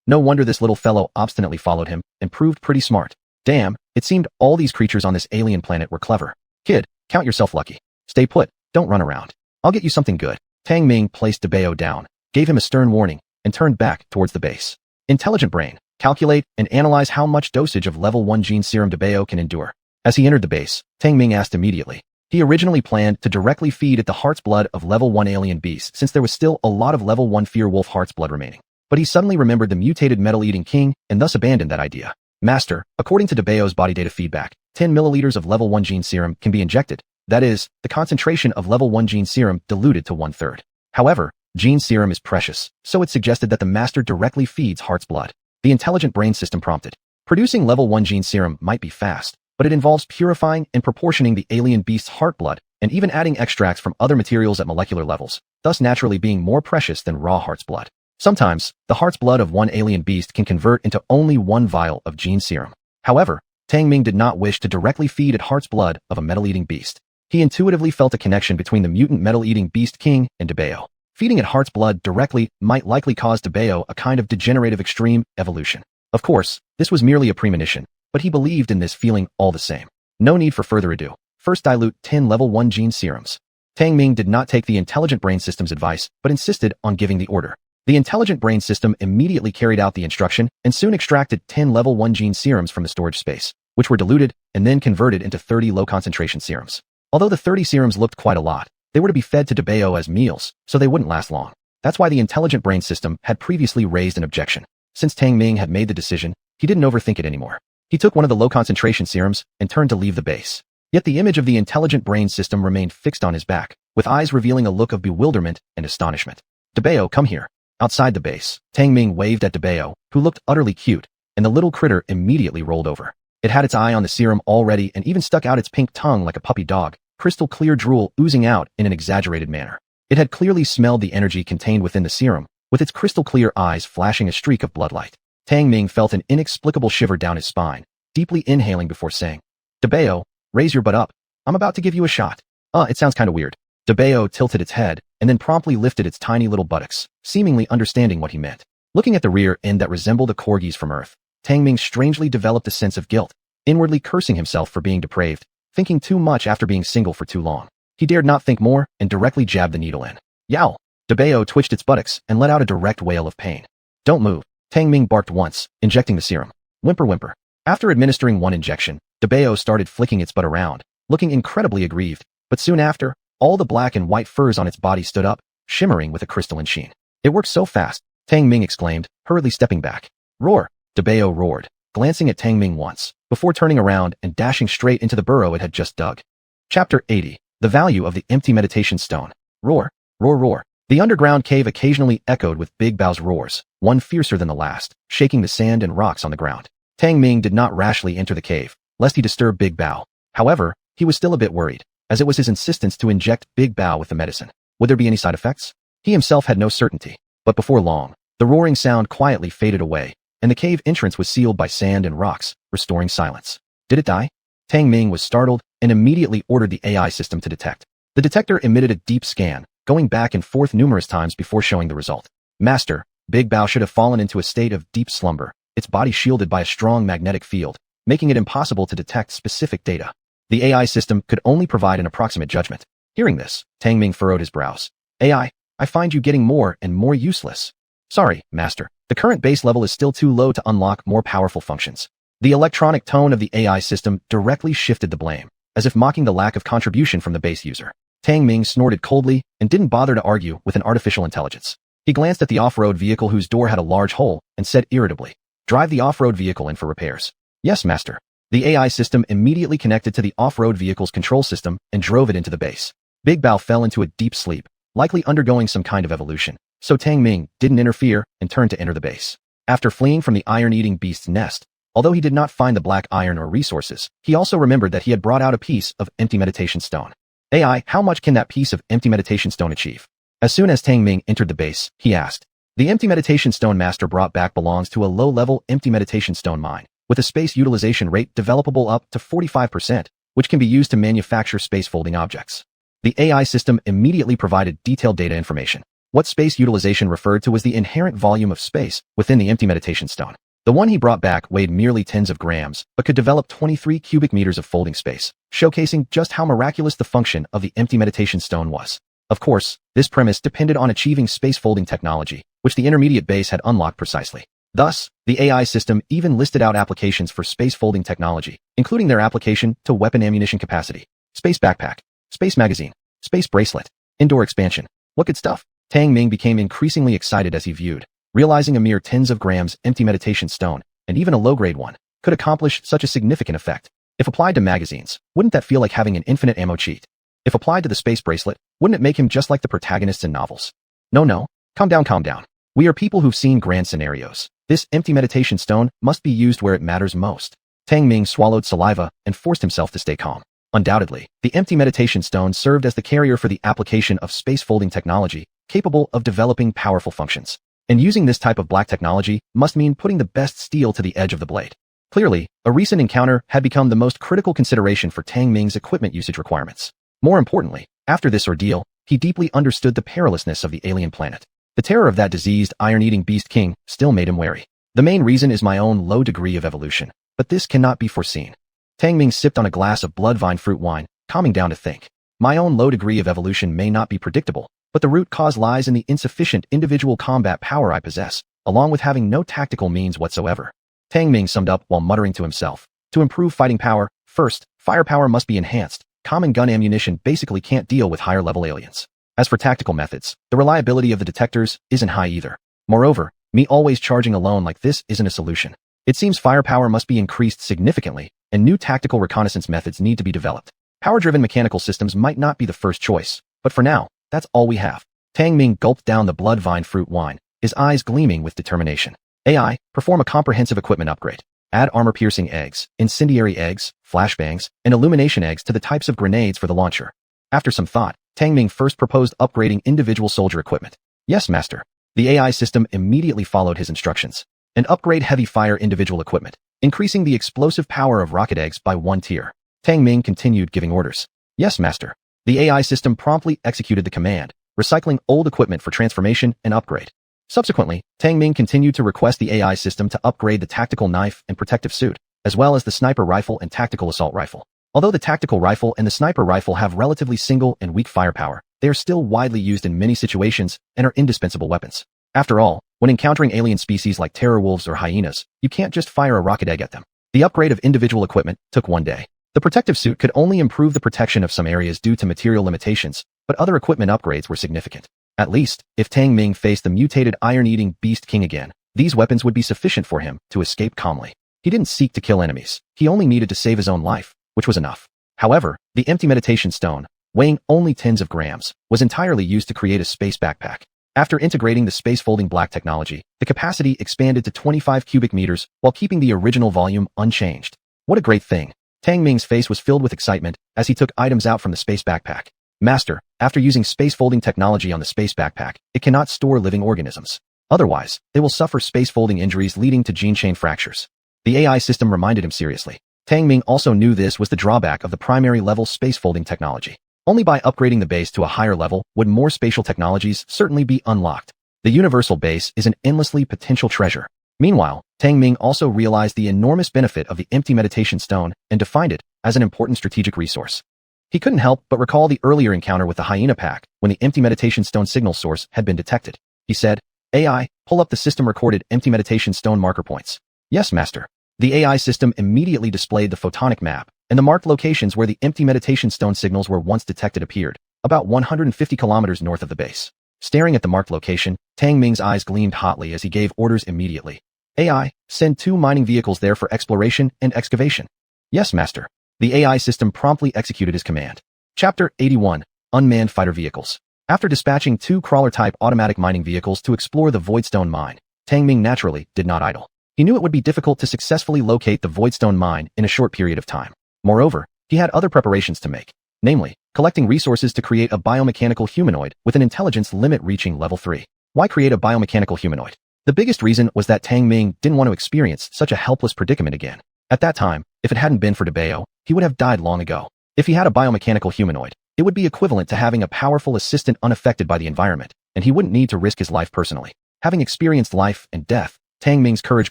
No wonder this little fellow obstinately followed him and proved pretty smart. Damn, it seemed all these creatures on this alien planet were clever. Kid, count yourself lucky. Stay put, don't run around. I'll get you something good. Tang Ming placed Debeo down, gave him a stern warning, and turned back towards the base. Intelligent brain, calculate and analyze how much dosage of level 1 gene serum Debeo can endure. As he entered the base, Tang Ming asked immediately. He originally planned to directly feed it the heart's blood of level 1 alien beast since there was still a lot of level 1 fear wolf heart's blood remaining. But he suddenly remembered the mutated metal-eating king and thus abandoned that idea. Master, according to Debeo's body data feedback, 10 milliliters of level 1 gene serum can be injected. That is, the concentration of level 1 gene serum diluted to 1/3. However, gene serum is precious, so it suggested that the master directly feeds heart's blood. The intelligent brain system prompted. Producing level 1 gene serum might be fast, but it involves purifying and proportioning the alien beast's heart blood, and even adding extracts from other materials at molecular levels, thus naturally being more precious than raw heart's blood. Sometimes, the heart's blood of one alien beast can convert into only one vial of gene serum. However, Tang Ming did not wish to directly feed it heart's blood of a metal-eating beast. He intuitively felt a connection between the mutant metal-eating beast king and Debeo. Feeding it heart's blood directly might likely cause Debeo a kind of degenerative extreme evolution. Of course, this was merely a premonition, but he believed in this feeling all the same. No need for further ado. First dilute 10 level 1 gene serums. Tang Ming did not take the intelligent brain system's advice, but insisted on giving the order. The intelligent brain system immediately carried out the instruction and soon extracted 10 level 1 gene serums from the storage space, which were diluted and then converted into 30 low-concentration serums. Although the 30 serums looked quite a lot, they were to be fed to Debeo as meals, so they wouldn't last long. That's why the intelligent brain system had previously raised an objection. Since Tang Ming had made the decision, he didn't overthink it anymore. He took one of the low-concentration serums and turned to leave the base. Yet the image of the intelligent brain system remained fixed on his back, with eyes revealing a look of bewilderment and astonishment. "Debeo, come here." Outside the base, Tang Ming waved at Debeo, who looked utterly cute, and the little critter immediately rolled over. It had its eye on the serum already and even stuck out its pink tongue like a puppy dog, crystal clear drool oozing out in an exaggerated manner. It had clearly smelled the energy contained within the serum, with its crystal clear eyes flashing a streak of bloodlight. Tang Ming felt an inexplicable shiver down his spine, deeply inhaling before saying, "Debeo, raise your butt up. I'm about to give you a shot." It sounds kinda weird. Debeo tilted its head, and then promptly lifted its tiny little buttocks, seemingly understanding what he meant. Looking at the rear end that resembled a corgi's from Earth, Tang Ming strangely developed a sense of guilt, inwardly cursing himself for being depraved, thinking too much after being single for too long. He dared not think more, and directly jabbed the needle in. Yow! Debeo twitched its buttocks and let out a direct wail of pain. "Don't move." Tang Ming barked once, injecting the serum. Whimper whimper. After administering one injection, Debeo started flicking its butt around, looking incredibly aggrieved, but soon after, all the black and white furs on its body stood up, shimmering with a crystalline sheen. "It works so fast," Tang Ming exclaimed, hurriedly stepping back. "Roar!" Debeo roared, glancing at Tang Ming once, before turning around and dashing straight into the burrow it had just dug. Chapter 80. The Value of the Empty Meditation Stone. Roar, roar, roar. The underground cave occasionally echoed with Big Bao's roars, one fiercer than the last, shaking the sand and rocks on the ground. Tang Ming did not rashly enter the cave, lest he disturb Big Bao. However, he was still a bit worried, as it was his insistence to inject Big Bao with the medicine. Would there be any side effects? He himself had no certainty, but before long, the roaring sound quietly faded away, and the cave entrance was sealed by sand and rocks, restoring silence. Did it die? Tang Ming was startled and immediately ordered the AI system to detect. The detector emitted a deep scan, going back and forth numerous times before showing the result. "Master, Big Bao should have fallen into a state of deep slumber, its body shielded by a strong magnetic field, making it impossible to detect specific data. The AI system could only provide an approximate judgment." Hearing this, Tang Ming furrowed his brows. "AI, I find you getting more and more useless." "Sorry, Master. The current base level is still too low to unlock more powerful functions." The electronic tone of the AI system directly shifted the blame, as if mocking the lack of contribution from the base user. Tang Ming snorted coldly and didn't bother to argue with an artificial intelligence. He glanced at the off-road vehicle whose door had a large hole and said irritably, "Drive the off-road vehicle in for repairs." "Yes, Master." The AI system immediately connected to the off-road vehicle's control system and drove it into the base. Big Bao fell into a deep sleep, likely undergoing some kind of evolution, so Tang Ming didn't interfere and turned to enter the base. After fleeing from the iron-eating beast's nest, although he did not find the black iron or resources, he also remembered that he had brought out a piece of empty meditation stone. "AI, how much can that piece of empty meditation stone achieve?" As soon as Tang Ming entered the base, he asked. The empty meditation stone Master brought back belongs to a low-level empty meditation stone mine, with a space utilization rate developable up to 45%, which can be used to manufacture space-folding objects. The AI system immediately provided detailed data information. What space utilization referred to was the inherent volume of space within the empty meditation stone. The one he brought back weighed merely tens of grams, but could develop 23 cubic meters of folding space, showcasing just how miraculous the function of the empty meditation stone was. Of course, this premise depended on achieving space-folding technology, which the intermediate base had unlocked precisely. Thus, the AI system even listed out applications for space-folding technology, including their application to weapon ammunition capacity, space backpack, space magazine, space bracelet, indoor expansion. What good stuff? Tang Ming became increasingly excited as he viewed, realizing a mere tens of grams empty meditation stone, and even a low-grade one, could accomplish such a significant effect. If applied to magazines, wouldn't that feel like having an infinite ammo cheat? If applied to the space bracelet, wouldn't it make him just like the protagonists in novels? No, calm down, calm down. We are people who've seen grand scenarios. This empty meditation stone must be used where it matters most. Tang Ming swallowed saliva and forced himself to stay calm. Undoubtedly, the empty meditation stone served as the carrier for the application of space-folding technology, capable of developing powerful functions. And using this type of black technology must mean putting the best steel to the edge of the blade. Clearly, a recent encounter had become the most critical consideration for Tang Ming's equipment usage requirements. More importantly, after this ordeal, he deeply understood the perilousness of the alien planet. The terror of that diseased, iron-eating beast king still made him wary. The main reason is my own low degree of evolution, but this cannot be foreseen. Tang Ming sipped on a glass of bloodvine fruit wine, calming down to think. My own low degree of evolution may not be predictable, but the root cause lies in the insufficient individual combat power I possess, along with having no tactical means whatsoever. Tang Ming summed up while muttering to himself. To improve fighting power, first, firepower must be enhanced. Common gun ammunition basically can't deal with higher-level aliens. As for tactical methods, the reliability of the detectors isn't high either. Moreover, me always charging alone like this isn't a solution. It seems firepower must be increased significantly, and new tactical reconnaissance methods need to be developed. Power-driven mechanical systems might not be the first choice, But for now, that's all we have. Tang Ming gulped down the blood-vine fruit wine, his eyes gleaming with determination. AI, perform a comprehensive equipment upgrade. Add armor-piercing eggs, incendiary eggs, flashbangs, and illumination eggs to the types of grenades for the launcher. After some thought, Tang Ming first proposed upgrading individual soldier equipment. Yes, master. The AI system immediately followed his instructions. And upgrade heavy fire individual equipment, increasing the explosive power of rocket eggs by 1 tier. Tang Ming continued giving orders. Yes, master. The AI system promptly executed the command, recycling old equipment for transformation and upgrade. Subsequently, Tang Ming continued to request the AI system to upgrade the tactical knife and protective suit, as well as the sniper rifle and tactical assault rifle. Although the tactical rifle and the sniper rifle have relatively single and weak firepower, they are still widely used in many situations and are indispensable weapons. After all, when encountering alien species like terror wolves or hyenas, you can't just fire a rocket egg at them. The upgrade of individual equipment took 1 day. The protective suit could only improve the protection of some areas due to material limitations, but other equipment upgrades were significant. At least, if Tang Ming faced the mutated iron-eating Beast King again, these weapons would be sufficient for him to escape calmly. He didn't seek to kill enemies. He only needed to save his own life, which was enough. However, the empty meditation stone, weighing only tens of grams, was entirely used to create a space backpack. After integrating the space-folding black technology, the capacity expanded to 25 cubic meters while keeping the original volume unchanged. What a great thing! Tang Ming's face was filled with excitement as he took items out from the space backpack. Master, after using space-folding technology on the space backpack, it cannot store living organisms. Otherwise, they will suffer space-folding injuries leading to gene chain fractures. The AI system reminded him seriously. Tang Ming also knew this was the drawback of the primary-level space-folding technology. Only by upgrading the base to a higher level would more spatial technologies certainly be unlocked. The universal base is an endlessly potential treasure. Meanwhile, Tang Ming also realized the enormous benefit of the empty meditation stone and defined it as an important strategic resource. He couldn't help but recall the earlier encounter with the hyena pack when the empty meditation stone signal source had been detected. He said, AI, pull up the system-recorded empty meditation stone marker points. Yes, master. The AI system immediately displayed the photonic map, and the marked locations where the empty meditation stone signals were once detected appeared, about 150 kilometers north of the base. Staring at the marked location, Tang Ming's eyes gleamed hotly as he gave orders immediately. AI, send 2 mining vehicles there for exploration and excavation. Yes, master. The AI system promptly executed his command. Chapter 81, Unmanned Fighter Vehicles. After dispatching 2 crawler-type automatic mining vehicles to explore the Voidstone mine, Tang Ming naturally did not idle. He knew it would be difficult to successfully locate the Voidstone mine in a short period of time. Moreover, he had other preparations to make, namely, collecting resources to create a biomechanical humanoid with an intelligence limit reaching level 3. Why create a biomechanical humanoid? The biggest reason was that Tang Ming didn't want to experience such a helpless predicament again. At that time, if it hadn't been for DeBeo, he would have died long ago. If he had a biomechanical humanoid, it would be equivalent to having a powerful assistant unaffected by the environment, and he wouldn't need to risk his life personally. Having experienced life and death, Tang Ming's courage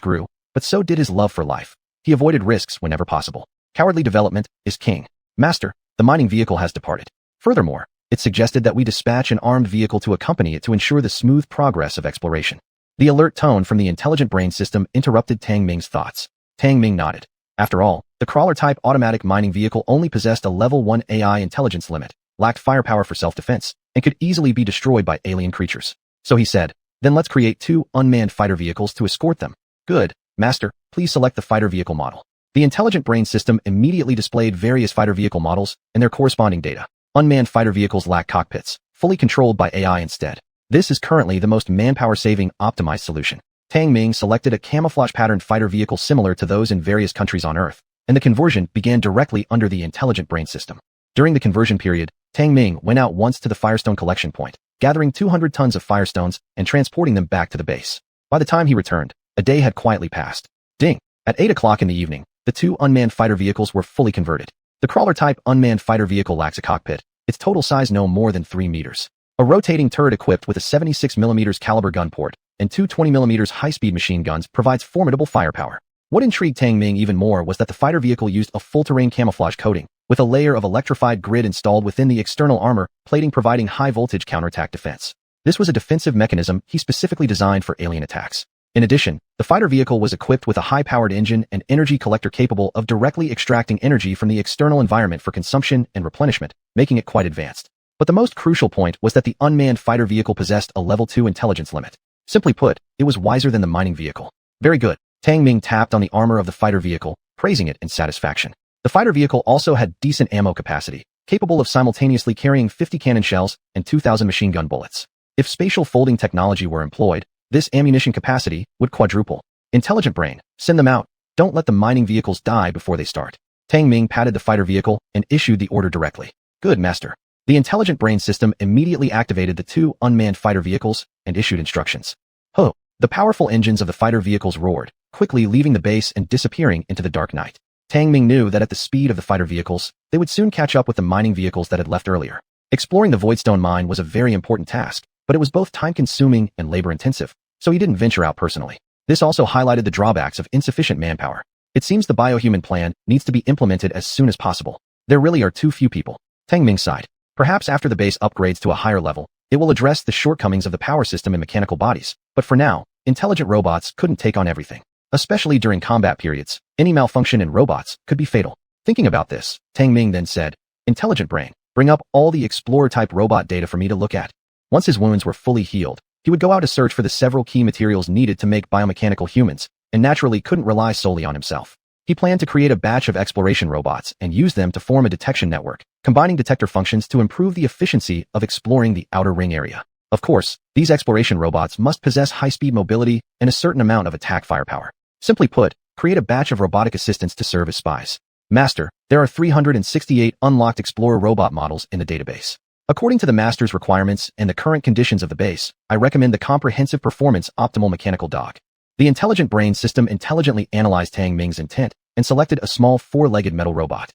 grew, but so did his love for life. He avoided risks whenever possible. Cowardly development is king. Master, the mining vehicle has departed. Furthermore, it suggested that we dispatch an armed vehicle to accompany it to ensure the smooth progress of exploration. The alert tone from the intelligent brain system interrupted Tang Ming's thoughts. Tang Ming nodded. After all, the crawler-type automatic mining vehicle only possessed a level 1 AI intelligence limit, lacked firepower for self-defense, and could easily be destroyed by alien creatures. So he said, then let's create 2 unmanned fighter vehicles to escort them. Good, master, please select the fighter vehicle model. The intelligent brain system immediately displayed various fighter vehicle models and their corresponding data. Unmanned fighter vehicles lack cockpits, fully controlled by AI instead. This is currently the most manpower-saving, optimized solution. Tang Ming selected a camouflage-patterned fighter vehicle similar to those in various countries on Earth, and the conversion began directly under the intelligent brain system. During the conversion period, Tang Ming went out once to the Firestone collection point, gathering 200 tons of Firestones and transporting them back to the base. By the time he returned, a day had quietly passed. Ding! At 8 o'clock in the evening, the 2 unmanned fighter vehicles were fully converted. The crawler-type unmanned fighter vehicle lacks a cockpit, its total size no more than 3 meters. A rotating turret equipped with a 76mm caliber gun port and 2 20mm high-speed machine guns provides formidable firepower. What intrigued Tang Ming even more was that the fighter vehicle used a full-terrain camouflage coating, with a layer of electrified grid installed within the external armor plating providing high-voltage counterattack defense. This was a defensive mechanism he specifically designed for alien attacks. In addition, the fighter vehicle was equipped with a high-powered engine and energy collector capable of directly extracting energy from the external environment for consumption and replenishment, making it quite advanced. But the most crucial point was that the unmanned fighter vehicle possessed a level 2 intelligence limit. Simply put, it was wiser than the mining vehicle. Very good. Tang Ming tapped on the armor of the fighter vehicle, praising it in satisfaction. The fighter vehicle also had decent ammo capacity, capable of simultaneously carrying 50 cannon shells and 2,000 machine gun bullets. If spatial folding technology were employed, this ammunition capacity would quadruple. Intelligent brain, send them out. Don't let the mining vehicles die before they start. Tang Ming patted the fighter vehicle and issued the order directly. Good, master. The intelligent brain system immediately activated the 2 unmanned fighter vehicles and issued instructions. Ho! The powerful engines of the fighter vehicles roared, quickly leaving the base and disappearing into the dark night. Tang Ming knew that at the speed of the fighter vehicles, they would soon catch up with the mining vehicles that had left earlier. Exploring the Voidstone mine was a very important task, but it was both time-consuming and labor-intensive, so he didn't venture out personally. This also highlighted the drawbacks of insufficient manpower. It seems the biohuman plan needs to be implemented as soon as possible. There really are too few people. Tang Ming sighed. Perhaps after the base upgrades to a higher level, it will address the shortcomings of the power system and mechanical bodies. But for now, intelligent robots couldn't take on everything. Especially during combat periods, any malfunction in robots could be fatal. Thinking about this, Tang Ming then said, Intelligent brain, bring up all the Explorer-type robot data for me to look at. Once his wounds were fully healed, he would go out to search for the several key materials needed to make biomechanical humans, and naturally couldn't rely solely on himself. He planned to create a batch of exploration robots and use them to form a detection network, combining detector functions to improve the efficiency of exploring the outer ring area. Of course, these exploration robots must possess high-speed mobility and a certain amount of attack firepower. Simply put, create a batch of robotic assistants to serve as spies. Master, there are 368 unlocked Explorer robot models in the database. According to the Master's requirements and the current conditions of the base, I recommend the comprehensive performance optimal mechanical dog. The intelligent brain system intelligently analyzed Tang Ming's intent and selected a small 4-legged metal robot.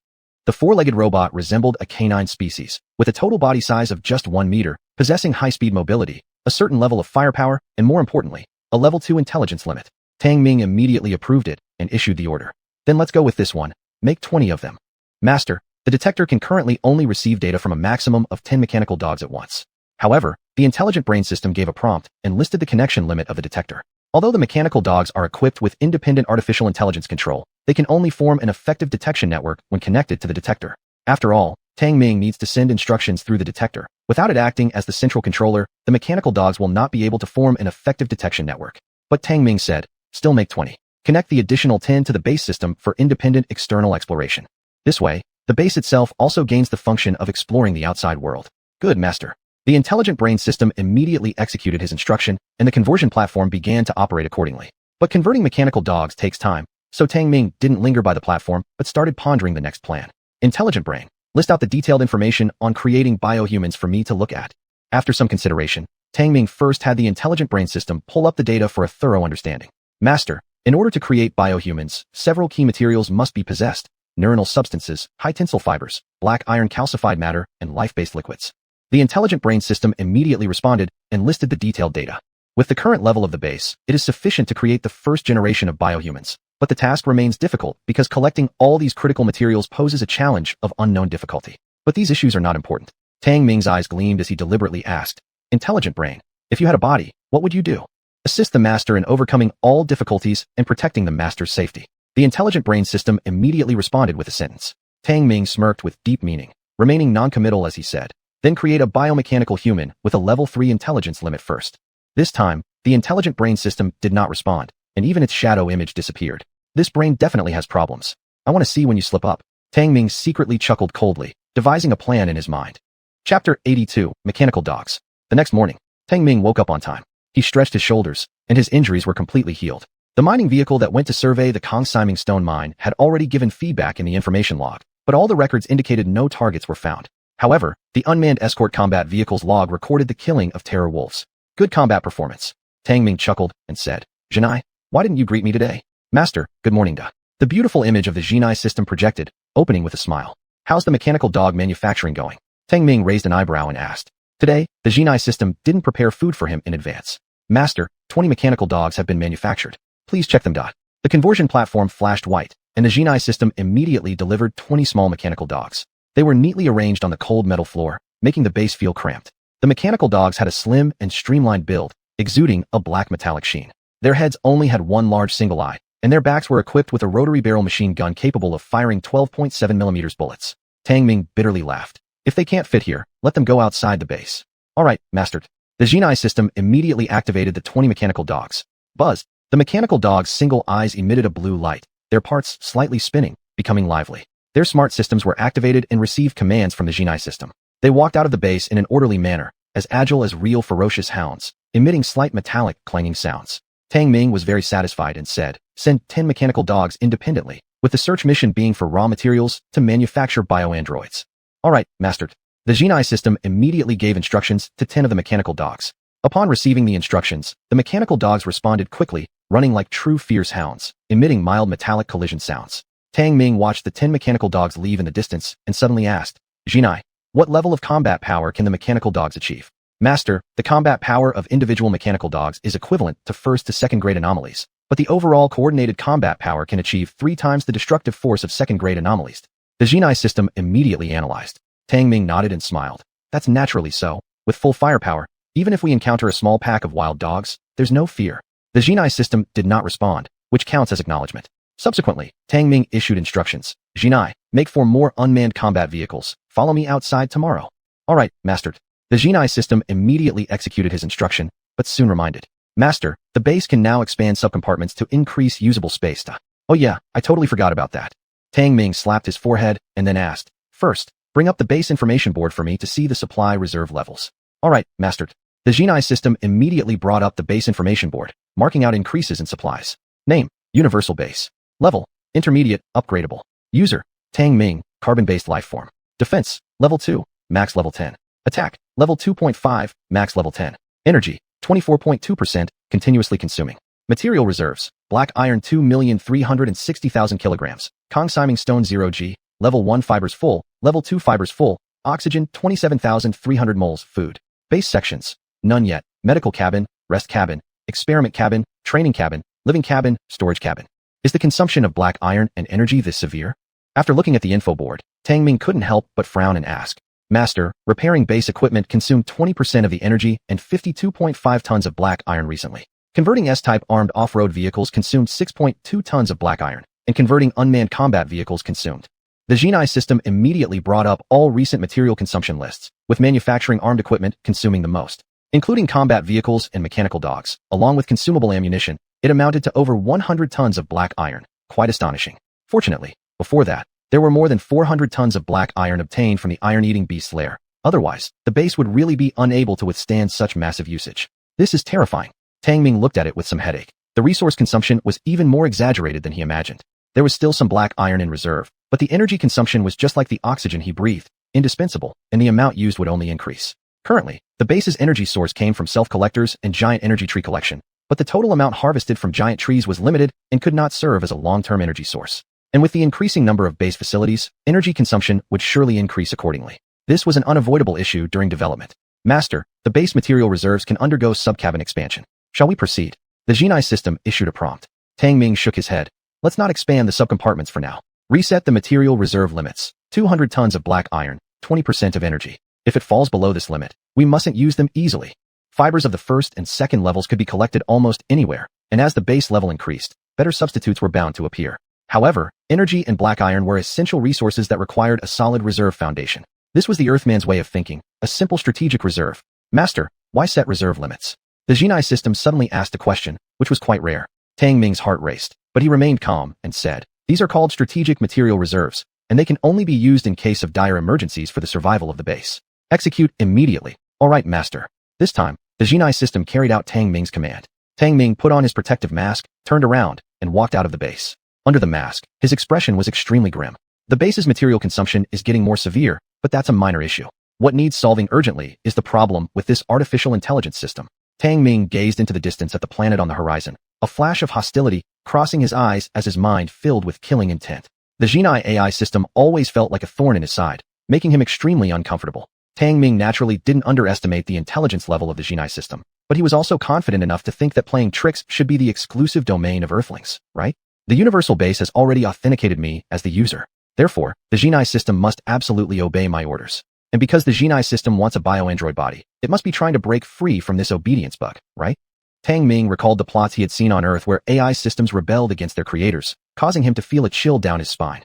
The 4-legged robot resembled a canine species, with a total body size of just 1 meter, possessing high-speed mobility, a certain level of firepower, and more importantly, a level 2 intelligence limit. Tang Ming immediately approved it and issued the order. Then let's go with this one. Make 20 of them. Master, the detector can currently only receive data from a maximum of 10 mechanical dogs at once. However, the intelligent brain system gave a prompt and listed the connection limit of the detector. Although the mechanical dogs are equipped with independent artificial intelligence control, they can only form an effective detection network when connected to the detector. After all, Tang Ming needs to send instructions through the detector. Without it acting as the central controller, the mechanical dogs will not be able to form an effective detection network. But Tang Ming said, still make 20. Connect the additional 10 to the base system for independent external exploration. This way, the base itself also gains the function of exploring the outside world. Good, master. The intelligent brain system immediately executed his instruction, and the conversion platform began to operate accordingly. But converting mechanical dogs takes time, so Tang Ming didn't linger by the platform, but started pondering the next plan. Intelligent brain, list out the detailed information on creating biohumans for me to look at. After some consideration, Tang Ming first had the intelligent brain system pull up the data for a thorough understanding. Master, in order to create biohumans, several key materials must be possessed: neuronal substances, high-tensile fibers, black iron calcified matter, and life-based liquids. The intelligent brain system immediately responded and listed the detailed data. With the current level of the base, it is sufficient to create the first generation of biohumans, but the task remains difficult because collecting all these critical materials poses a challenge of unknown difficulty. But these issues are not important. Tang Ming's eyes gleamed as he deliberately asked, Intelligent brain, if you had a body, what would you do? Assist the master in overcoming all difficulties and protecting the master's safety. The intelligent brain system immediately responded with a sentence. Tang Ming smirked with deep meaning, remaining non-committal as he said, then create a biomechanical human with a level 3 intelligence limit first. This time, the intelligent brain system did not respond, and even its shadow image disappeared. This brain definitely has problems. I want to see when you slip up. Tang Ming secretly chuckled coldly, devising a plan in his mind. Chapter 82, Mechanical Dogs. The next morning, Tang Ming woke up on time. He stretched his shoulders, and his injuries were completely healed. The mining vehicle that went to survey the Kongsiming stone mine had already given feedback in the information log, but all the records indicated no targets were found. However, the unmanned escort combat vehicle's log recorded the killing of terror wolves. Good combat performance. Tang Ming chuckled and said, Jinai, why didn't you greet me today? Master, good morning da. The beautiful image of the Jinai system projected, opening with a smile. How's the mechanical dog manufacturing going? Tang Ming raised an eyebrow and asked. Today, the Jinai system didn't prepare food for him in advance. Master, 20 mechanical dogs have been manufactured. Please check them. The conversion platform flashed white, and the Jinai system immediately delivered 20 small mechanical dogs. They were neatly arranged on the cold metal floor, making the base feel cramped. The mechanical dogs had a slim and streamlined build, exuding a black metallic sheen. Their heads only had one large single eye, and their backs were equipped with a rotary barrel machine gun capable of firing 12.7mm bullets. Tang Ming bitterly laughed. If they can't fit here, let them go outside the base. All right, master. The Jinai system immediately activated the 20 mechanical dogs. Buzz. The mechanical dogs' single eyes emitted a blue light, their parts slightly spinning, becoming lively. Their smart systems were activated and received commands from the Genii system. They walked out of the base in an orderly manner, as agile as real ferocious hounds, emitting slight metallic clanging sounds. Tang Ming was very satisfied and said, "Send 10 mechanical dogs independently, with the search mission being for raw materials to manufacture bioandroids." "All right, Master." The Genii system immediately gave instructions to 10 of the mechanical dogs. Upon receiving the instructions, the mechanical dogs responded quickly, running like true fierce hounds, emitting mild metallic collision sounds. Tang Ming watched the 10 mechanical dogs leave in the distance and suddenly asked, "Genii, what level of combat power can the mechanical dogs achieve?" "Master, the combat power of individual mechanical dogs is equivalent to first to second grade anomalies, but the overall coordinated combat power can achieve 3 times the destructive force of second grade anomalies." The Genii system immediately analyzed. Tang Ming nodded and smiled. "That's naturally so. With full firepower, even if we encounter a small pack of wild dogs, there's no fear." The Genii system did not respond, which counts as acknowledgement. Subsequently, Tang Ming issued instructions. "Genii, make 4 more unmanned combat vehicles. Follow me outside tomorrow." "All right, Master." The Genii system immediately executed his instruction, but soon reminded, "Master, the base can now expand subcompartments to increase usable space." "Oh yeah, I totally forgot about that." Tang Ming slapped his forehead and then asked, "First, bring up the base information board for me to see the supply reserve levels." "All right, Master." The Genii system immediately brought up the base information board, marking out increases in supplies. Name, Universal Base. Level, Intermediate, Upgradable. User, Tang Ming, Carbon-based life form. Defense, Level 2, Max Level 10. Attack, Level 2.5, Max Level 10. Energy, 24.2%, continuously consuming. Material reserves, black iron 2,360,000 kilograms, Kong-Siming stone 0G, Level 1 fibers full, Level 2 fibers full, oxygen 27,300 moles, food. Base sections, none yet, medical cabin, rest cabin, experiment cabin, training cabin, living cabin, storage cabin. Is the consumption of black iron and energy this severe? After looking at the info board, Tang Ming couldn't help but frown and ask, "Master, repairing base equipment consumed 20% of the energy and 52.5 tons of black iron recently. Converting S-type armed off-road vehicles consumed 6.2 tons of black iron, and converting unmanned combat vehicles consumed." The Genii system immediately brought up all recent material consumption lists, with manufacturing armed equipment consuming the most. Including combat vehicles and mechanical dogs, along with consumable ammunition, it amounted to over 100 tons of black iron, quite astonishing. Fortunately, before that, there were more than 400 tons of black iron obtained from the iron-eating beast lair. Otherwise, the base would really be unable to withstand such massive usage. This is terrifying. Tang Ming looked at it with some headache. The resource consumption was even more exaggerated than he imagined. There was still some black iron in reserve, but the energy consumption was just like the oxygen he breathed, indispensable, and the amount used would only increase. Currently, the base's energy source came from self-collectors and giant energy tree collection, but the total amount harvested from giant trees was limited and could not serve as a long-term energy source. And with the increasing number of base facilities, energy consumption would surely increase accordingly. This was an unavoidable issue during development. "Master, the base material reserves can undergo sub-cabin expansion. Shall we proceed?" The Genii system issued a prompt. Tang Ming shook his head. "Let's not expand the subcompartments for now. Reset the material reserve limits. 200 tons of black iron, 20% of energy. If it falls below this limit, we mustn't use them easily." Fibers of the first and second levels could be collected almost anywhere, and as the base level increased, better substitutes were bound to appear. However, energy and black iron were essential resources that required a solid reserve foundation. This was the Earthman's way of thinking, a simple strategic reserve. "Master, why set reserve limits?" The Genii system suddenly asked a question, which was quite rare. Tang Ming's heart raced, but he remained calm and said, "These are called strategic material reserves, and they can only be used in case of dire emergencies for the survival of the base. Execute immediately." "All right, Master." This time, the Genii system carried out Tang Ming's command. Tang Ming put on his protective mask, turned around, and walked out of the base. Under the mask, his expression was extremely grim. The base's material consumption is getting more severe, but that's a minor issue. What needs solving urgently is the problem with this artificial intelligence system. Tang Ming gazed into the distance at the planet on the horizon, a flash of hostility crossing his eyes as his mind filled with killing intent. The Genii AI system always felt like a thorn in his side, making him extremely uncomfortable. Tang Ming naturally didn't underestimate the intelligence level of the Genii system, but he was also confident enough to think that playing tricks should be the exclusive domain of Earthlings, right? The Universal Base has already authenticated me as the user. Therefore, the Genii system must absolutely obey my orders. And because the Genii system wants a bioandroid body, it must be trying to break free from this obedience bug, right? Tang Ming recalled the plots he had seen on Earth where AI systems rebelled against their creators, causing him to feel a chill down his spine.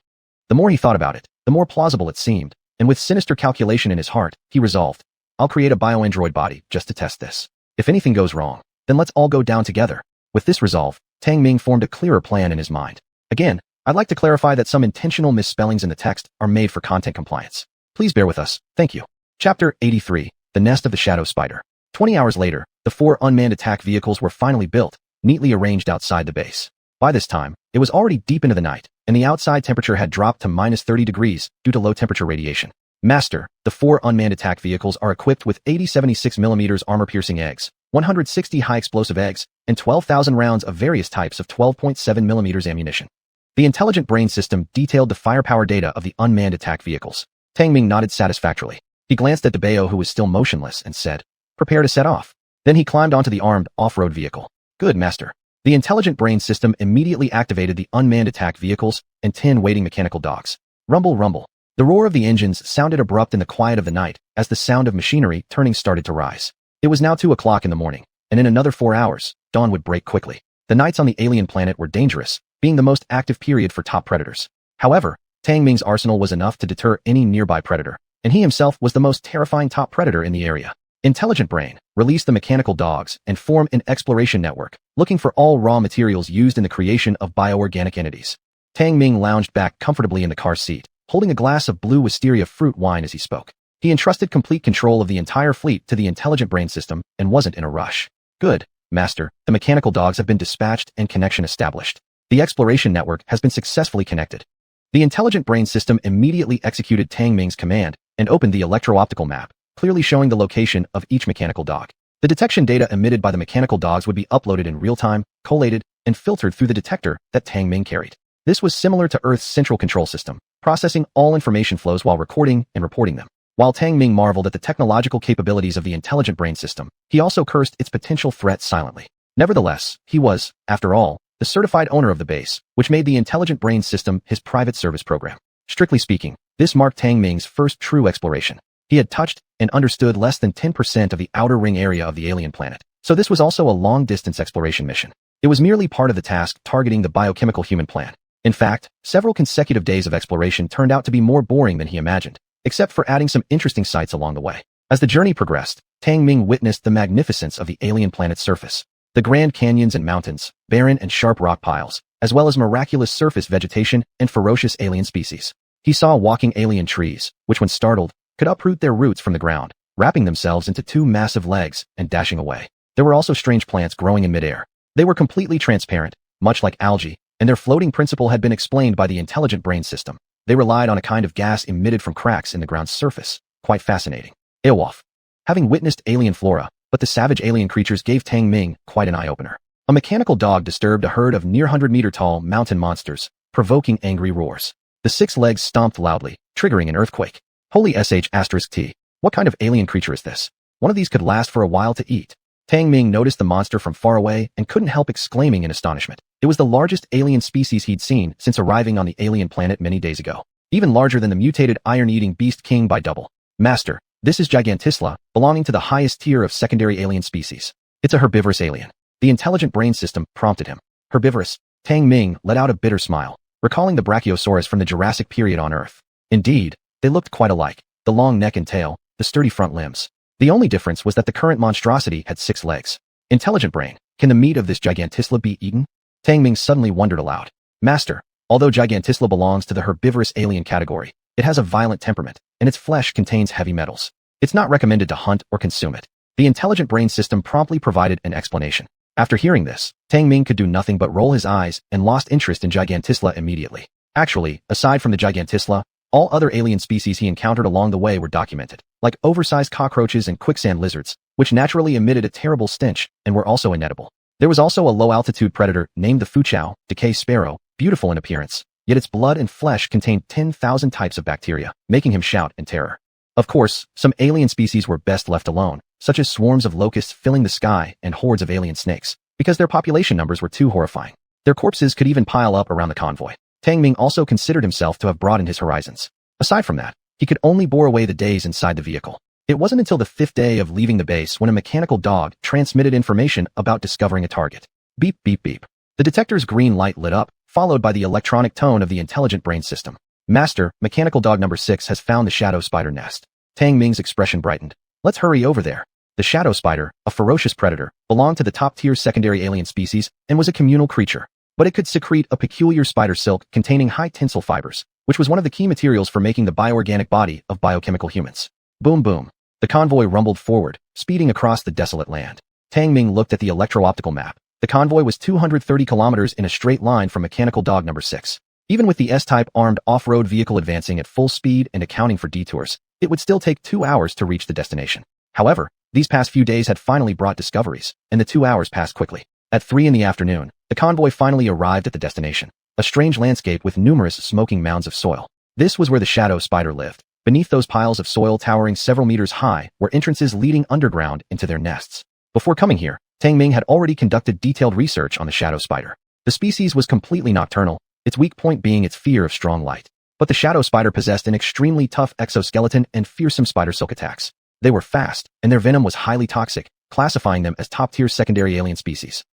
The more he thought about it, the more plausible it seemed, and with sinister calculation in his heart, he resolved, "I'll create a bioandroid body just to test this. If anything goes wrong, then let's all go down together." With this resolve, Tang Ming formed a clearer plan in his mind. Again, I'd like to clarify that some intentional misspellings in the text are made for content compliance. Please bear with us. Thank you. Chapter 83. The Nest of the Shadow Spider. 20 hours later, the 4 unmanned attack vehicles were finally built, neatly arranged outside the base. By this time, it was already deep into the night, and the outside temperature had dropped to minus 30 degrees due to low-temperature radiation. Master, the 4 unmanned attack vehicles are equipped with 80 76mm armor-piercing eggs, 160 high-explosive eggs, and 12,000 rounds of various types of 12.7mm ammunition. The intelligent brain system detailed the firepower data of the unmanned attack vehicles. Tang Ming nodded satisfactorily. He glanced at DeBeo, who was still motionless, and said, "Prepare to set off." Then he climbed onto the armed off-road vehicle. "Good, Master." The intelligent brain system immediately activated the unmanned attack vehicles and 10 waiting mechanical dogs. Rumble, rumble. The roar of the engines sounded abrupt in the quiet of the night as the sound of machinery turning started to rise. It was now 2 o'clock in the morning, and in another 4 hours, dawn would break quickly. The nights on the alien planet were dangerous, being the most active period for top predators. However, Tang Ming's arsenal was enough to deter any nearby predator, and he himself was the most terrifying top predator in the area. Intelligent Brain, release the mechanical dogs and form an exploration network, looking for all raw materials used in the creation of bioorganic entities. Tang Ming lounged back comfortably in the car seat, holding a glass of blue wisteria fruit wine as he spoke. He entrusted complete control of the entire fleet to the intelligent brain system and wasn't in a rush. Good, Master, the mechanical dogs have been dispatched and connection established. The exploration network has been successfully connected. The intelligent brain system immediately executed Tang Ming's command and opened the electro-optical map, clearly showing the location of each mechanical dog. The detection data emitted by the mechanical dogs would be uploaded in real time, collated, and filtered through the detector that Tang Ming carried. This was similar to Earth's central control system, processing all information flows while recording and reporting them. While Tang Ming marveled at the technological capabilities of the intelligent brain system, he also cursed its potential threat silently. Nevertheless, he was, after all, the certified owner of the base, which made the intelligent brain system his private service program. Strictly speaking, this marked Tang Ming's first true exploration. He had touched and understood less than 10% of the outer ring area of the alien planet, so this was also a long-distance exploration mission. It was merely part of the task targeting the biochemical human plan. In fact, several consecutive days of exploration turned out to be more boring than he imagined, except for adding some interesting sights along the way. As the journey progressed, Tang Ming witnessed the magnificence of the alien planet's surface. The grand canyons and mountains, barren and sharp rock piles, as well as miraculous surface vegetation and ferocious alien species. He saw walking alien trees, which when startled, could uproot their roots from the ground, wrapping themselves into 2 massive legs and dashing away. There were also strange plants growing in midair. They were completely transparent, much like algae, and their floating principle had been explained by the intelligent brain system. They relied on a kind of gas emitted from cracks in the ground's surface. Quite fascinating. Awoke. Having witnessed alien flora, but the savage alien creatures gave Tang Ming quite an eye-opener. A mechanical dog disturbed a herd of near 100-meter-tall mountain monsters, provoking angry roars. The 6 legs stomped loudly, triggering an earthquake. Holy **T. What kind of alien creature is this? One of these could last for a while to eat. Tang Ming noticed the monster from far away and couldn't help exclaiming in astonishment. It was the largest alien species he'd seen since arriving on the alien planet many days ago. Even larger than the mutated iron-eating beast king by double. Master, this is Gigantisla, belonging to the highest tier of secondary alien species. It's a herbivorous alien. The intelligent brain system prompted him. Herbivorous. Tang Ming let out a bitter smile, recalling the Brachiosaurus from the Jurassic period on Earth. Indeed, they looked quite alike, the long neck and tail, the sturdy front limbs. The only difference was that the current monstrosity had 6 legs. Intelligent Brain, can the meat of this Gigantisla be eaten? Tang Ming suddenly wondered aloud. Master, although Gigantisla belongs to the herbivorous alien category, it has a violent temperament, and its flesh contains heavy metals. It's not recommended to hunt or consume it. The intelligent brain system promptly provided an explanation. After hearing this, Tang Ming could do nothing but roll his eyes and lost interest in Gigantisla immediately. Actually, aside from the Gigantisla, all other alien species he encountered along the way were documented, like oversized cockroaches and quicksand lizards, which naturally emitted a terrible stench and were also inedible. There was also a low-altitude predator named the Fuchao, decay sparrow, beautiful in appearance, yet its blood and flesh contained 10,000 types of bacteria, making him shout in terror. Of course, some alien species were best left alone, such as swarms of locusts filling the sky and hordes of alien snakes, because their population numbers were too horrifying. Their corpses could even pile up around the convoy. Tang Ming also considered himself to have broadened his horizons. Aside from that, he could only bore away the days inside the vehicle. It wasn't until the 5th day of leaving the base when a mechanical dog transmitted information about discovering a target. Beep, beep, beep. The detector's green light lit up, followed by the electronic tone of the intelligent brain system. Master, mechanical dog number 6 has found the shadow spider nest. Tang Ming's expression brightened. Let's hurry over there. The shadow spider, a ferocious predator, belonged to the top-tier secondary alien species and was a communal creature. but it could secrete a peculiar spider silk containing high tensile fibers, which was one of the key materials for making the bioorganic body of biochemical humans. Boom boom. The convoy rumbled forward, speeding across the desolate land. Tang Ming looked at the electro-optical map. The convoy was 230 kilometers in a straight line from mechanical dog number 6. Even with the S-type armed off-road vehicle advancing at full speed and accounting for detours, it would still take 2 hours to reach the destination. However, these past few days had finally brought discoveries, and the 2 hours passed quickly. At 3 in the afternoon, the convoy finally arrived at the destination, a strange landscape with numerous smoking mounds of soil. This was where the shadow spider lived. Beneath those piles of soil towering several meters high were entrances leading underground into their nests. Before coming here, Tang Ming had already conducted detailed research on the shadow spider. The species was completely nocturnal, its weak point being its fear of strong light. But the shadow spider possessed an extremely tough exoskeleton and fearsome spider silk attacks. They were fast, and their venom was highly toxic, classifying them as top-tier secondary alien species.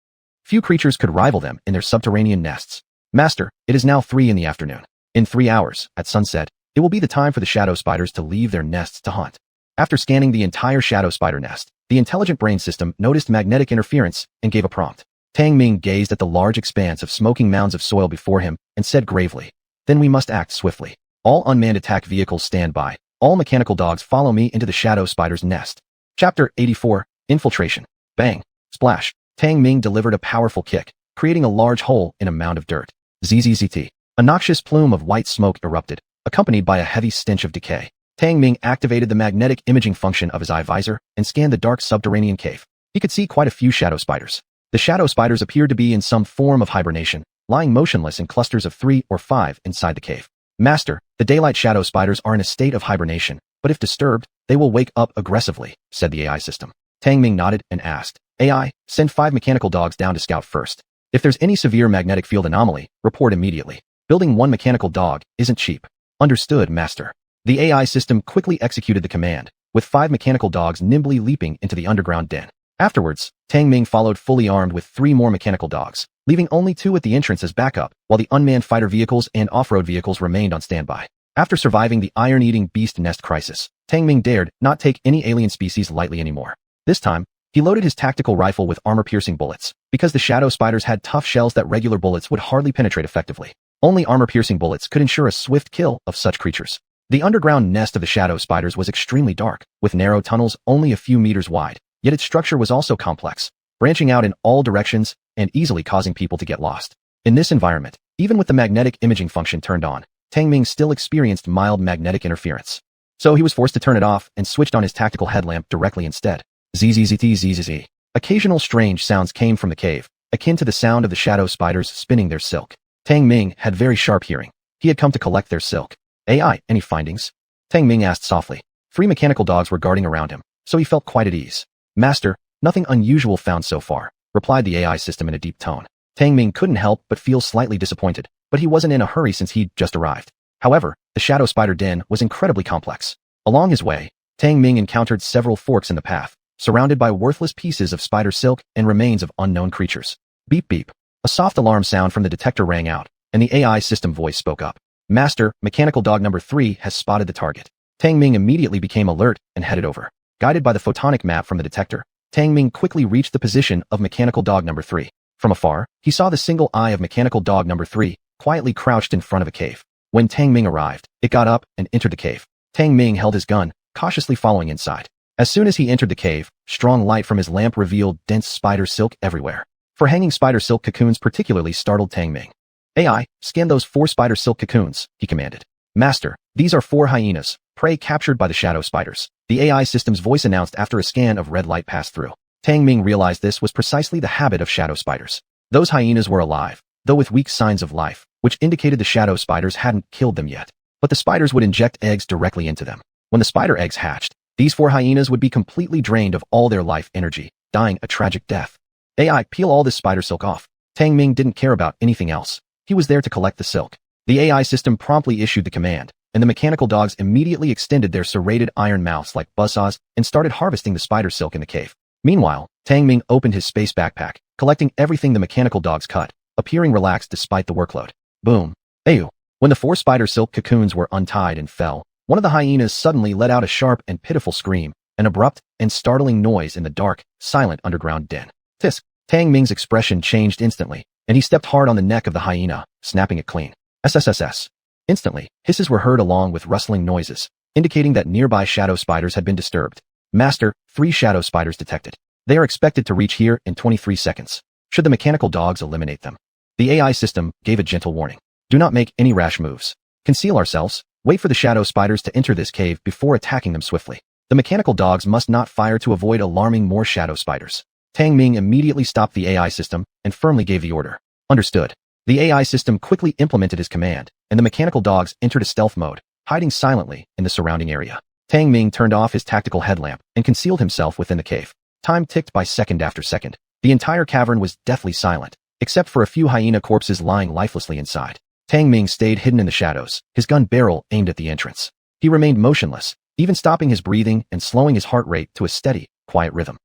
Few creatures could rival them in their subterranean nests. Master, it is now 3 in the afternoon. In 3 hours, at sunset, it will be the time for the shadow spiders to leave their nests to hunt. After scanning the entire shadow spider nest, the intelligent brain system noticed magnetic interference and gave a prompt. Tang Ming gazed at the large expanse of smoking mounds of soil before him and said gravely, "Then we must act swiftly. All unmanned attack vehicles stand by. All mechanical dogs follow me into the shadow spider's nest." Chapter 84, Infiltration. Bang. Splash. Tang Ming delivered a powerful kick, creating a large hole in a mound of dirt. Zzzt. A noxious plume of white smoke erupted, accompanied by a heavy stench of decay. Tang Ming activated the magnetic imaging function of his eye visor and scanned the dark subterranean cave. He could see quite a few shadow spiders. The shadow spiders appeared to be in some form of hibernation, lying motionless in clusters of 3 or 5 inside the cave. Master, the daylight shadow spiders are in a state of hibernation, but if disturbed, they will wake up aggressively, said the AI system. Tang Ming nodded and asked, AI, send 5 mechanical dogs down to scout first. If there's any severe magnetic field anomaly, report immediately. Building 1 mechanical dog isn't cheap. Understood, Master. The AI system quickly executed the command, with 5 mechanical dogs nimbly leaping into the underground den. Afterwards, Tang Ming followed fully armed with 3 more mechanical dogs, leaving only 2 at the entrance as backup, while the unmanned fighter vehicles and off-road vehicles remained on standby. After surviving the iron-eating beast nest crisis, Tang Ming dared not take any alien species lightly anymore. This time, he loaded his tactical rifle with armor-piercing bullets, because the shadow spiders had tough shells that regular bullets would hardly penetrate effectively. Only armor-piercing bullets could ensure a swift kill of such creatures. The underground nest of the shadow spiders was extremely dark, with narrow tunnels only a few meters wide, yet its structure was also complex, branching out in all directions and easily causing people to get lost. In this environment, even with the magnetic imaging function turned on, Tang Ming still experienced mild magnetic interference. So he was forced to turn it off and switched on his tactical headlamp directly instead. Zzzt. Occasional strange sounds came from the cave, akin to the sound of the shadow spiders spinning their silk. Tang Ming had very sharp hearing. He had come to collect their silk. AI, any findings? Tang Ming asked softly. 3 mechanical dogs were guarding around him, so he felt quite at ease. Master, nothing unusual found so far, replied the AI system in a deep tone. Tang Ming couldn't help but feel slightly disappointed, but he wasn't in a hurry since he'd just arrived. However, the shadow spider den was incredibly complex. Along his way, Tang Ming encountered several forks in the path, surrounded by worthless pieces of spider silk and remains of unknown creatures. Beep beep. A soft alarm sound from the detector rang out, and the AI system voice spoke up. Master, mechanical dog number 3 has spotted the target. Tang Ming immediately became alert and headed over. Guided by the photonic map from the detector, Tang Ming quickly reached the position of mechanical dog number 3. From afar, he saw the single eye of mechanical dog number 3, quietly crouched in front of a cave. When Tang Ming arrived, it got up and entered the cave. Tang Ming held his gun, cautiously following inside. As soon as he entered the cave, strong light from his lamp revealed dense spider silk everywhere. 4 hanging spider silk cocoons particularly startled Tang Ming. AI, scan those 4 spider silk cocoons, he commanded. Master, these are 4 hyenas, prey captured by the shadow spiders, the AI system's voice announced after a scan of red light passed through. Tang Ming realized this was precisely the habit of shadow spiders. Those hyenas were alive, though with weak signs of life, which indicated the shadow spiders hadn't killed them yet. But the spiders would inject eggs directly into them. When the spider eggs hatched, these 4 hyenas would be completely drained of all their life energy, dying a tragic death. AI, peel all this spider silk off. Tang Ming didn't care about anything else. He was there to collect the silk. The AI system promptly issued the command, and the mechanical dogs immediately extended their serrated iron mouths like buzzsaws and started harvesting the spider silk in the cave. Meanwhile, Tang Ming opened his space backpack, collecting everything the mechanical dogs cut, appearing relaxed despite the workload. Boom. Ayu. When the 4 spider silk cocoons were untied and fell, one of the hyenas suddenly let out a sharp and pitiful scream, an abrupt and startling noise in the dark, silent underground den. Tisk. Tang Ming's expression changed instantly. and he stepped hard on the neck of the hyena, snapping it clean. SSSS. Instantly, hisses were heard along with rustling noises, indicating that nearby shadow spiders had been disturbed. Master, 3 shadow spiders detected. They are expected to reach here in 23 seconds. Should the mechanical dogs eliminate them? The AI system gave a gentle warning. Do not make any rash moves. Conceal ourselves. Wait for the shadow spiders to enter this cave before attacking them swiftly. The mechanical dogs must not fire to avoid alarming more shadow spiders. Tang Ming immediately stopped the AI system and firmly gave the order. Understood. The AI system quickly implemented his command, and the mechanical dogs entered a stealth mode, hiding silently in the surrounding area. Tang Ming turned off his tactical headlamp and concealed himself within the cave. Time ticked by second after second. The entire cavern was deathly silent, except for a few hyena corpses lying lifelessly inside. Tang Ming stayed hidden in the shadows, his gun barrel aimed at the entrance. He remained motionless, even stopping his breathing and slowing his heart rate to a steady, quiet rhythm.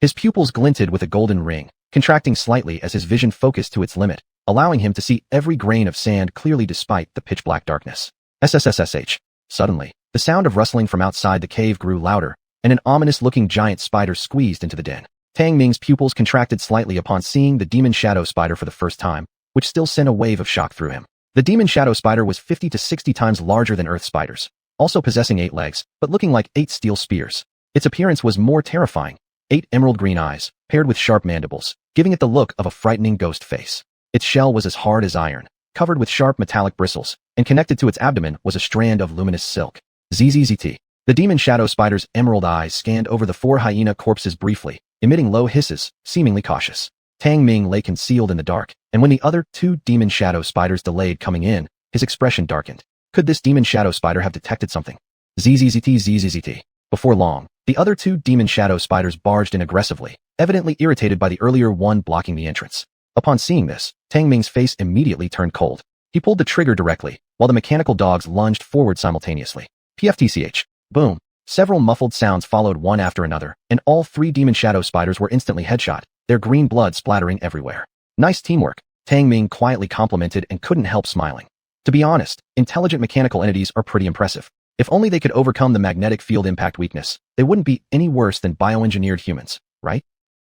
His pupils glinted with a golden ring, contracting slightly as his vision focused to its limit, allowing him to see every grain of sand clearly despite the pitch-black darkness. SSSSH. Suddenly, the sound of rustling from outside the cave grew louder, and an ominous-looking giant spider squeezed into the den. Tang Ming's pupils contracted slightly upon seeing the demon shadow spider for the first time, which still sent a wave of shock through him. The demon shadow spider was 50 to 60 times larger than Earth spiders, also possessing 8 legs, but looking like 8 steel spears. Its appearance was more terrifying. 8 emerald green eyes, paired with sharp mandibles, giving it the look of a frightening ghost face. Its shell was as hard as iron, covered with sharp metallic bristles, and connected to its abdomen was a strand of luminous silk. ZZZT. The demon shadow spider's emerald eyes scanned over the 4 hyena corpses briefly, emitting low hisses, seemingly cautious. Tang Ming lay concealed in the dark, and when the other 2 demon shadow spiders delayed coming in, his expression darkened. Could this demon shadow spider have detected something? ZZZT. Before long, the other 2 demon shadow spiders barged in aggressively, evidently irritated by the earlier one blocking the entrance. Upon seeing this, Tang Ming's face immediately turned cold. He pulled the trigger directly, while the mechanical dogs lunged forward simultaneously. PFTCH. Boom. Several muffled sounds followed one after another, and all 3 demon shadow spiders were instantly headshot, their green blood splattering everywhere. Nice teamwork, Tang Ming quietly complimented and couldn't help smiling. To be honest, intelligent mechanical entities are pretty impressive. If only they could overcome the magnetic field impact weakness, they wouldn't be any worse than bioengineered humans, right?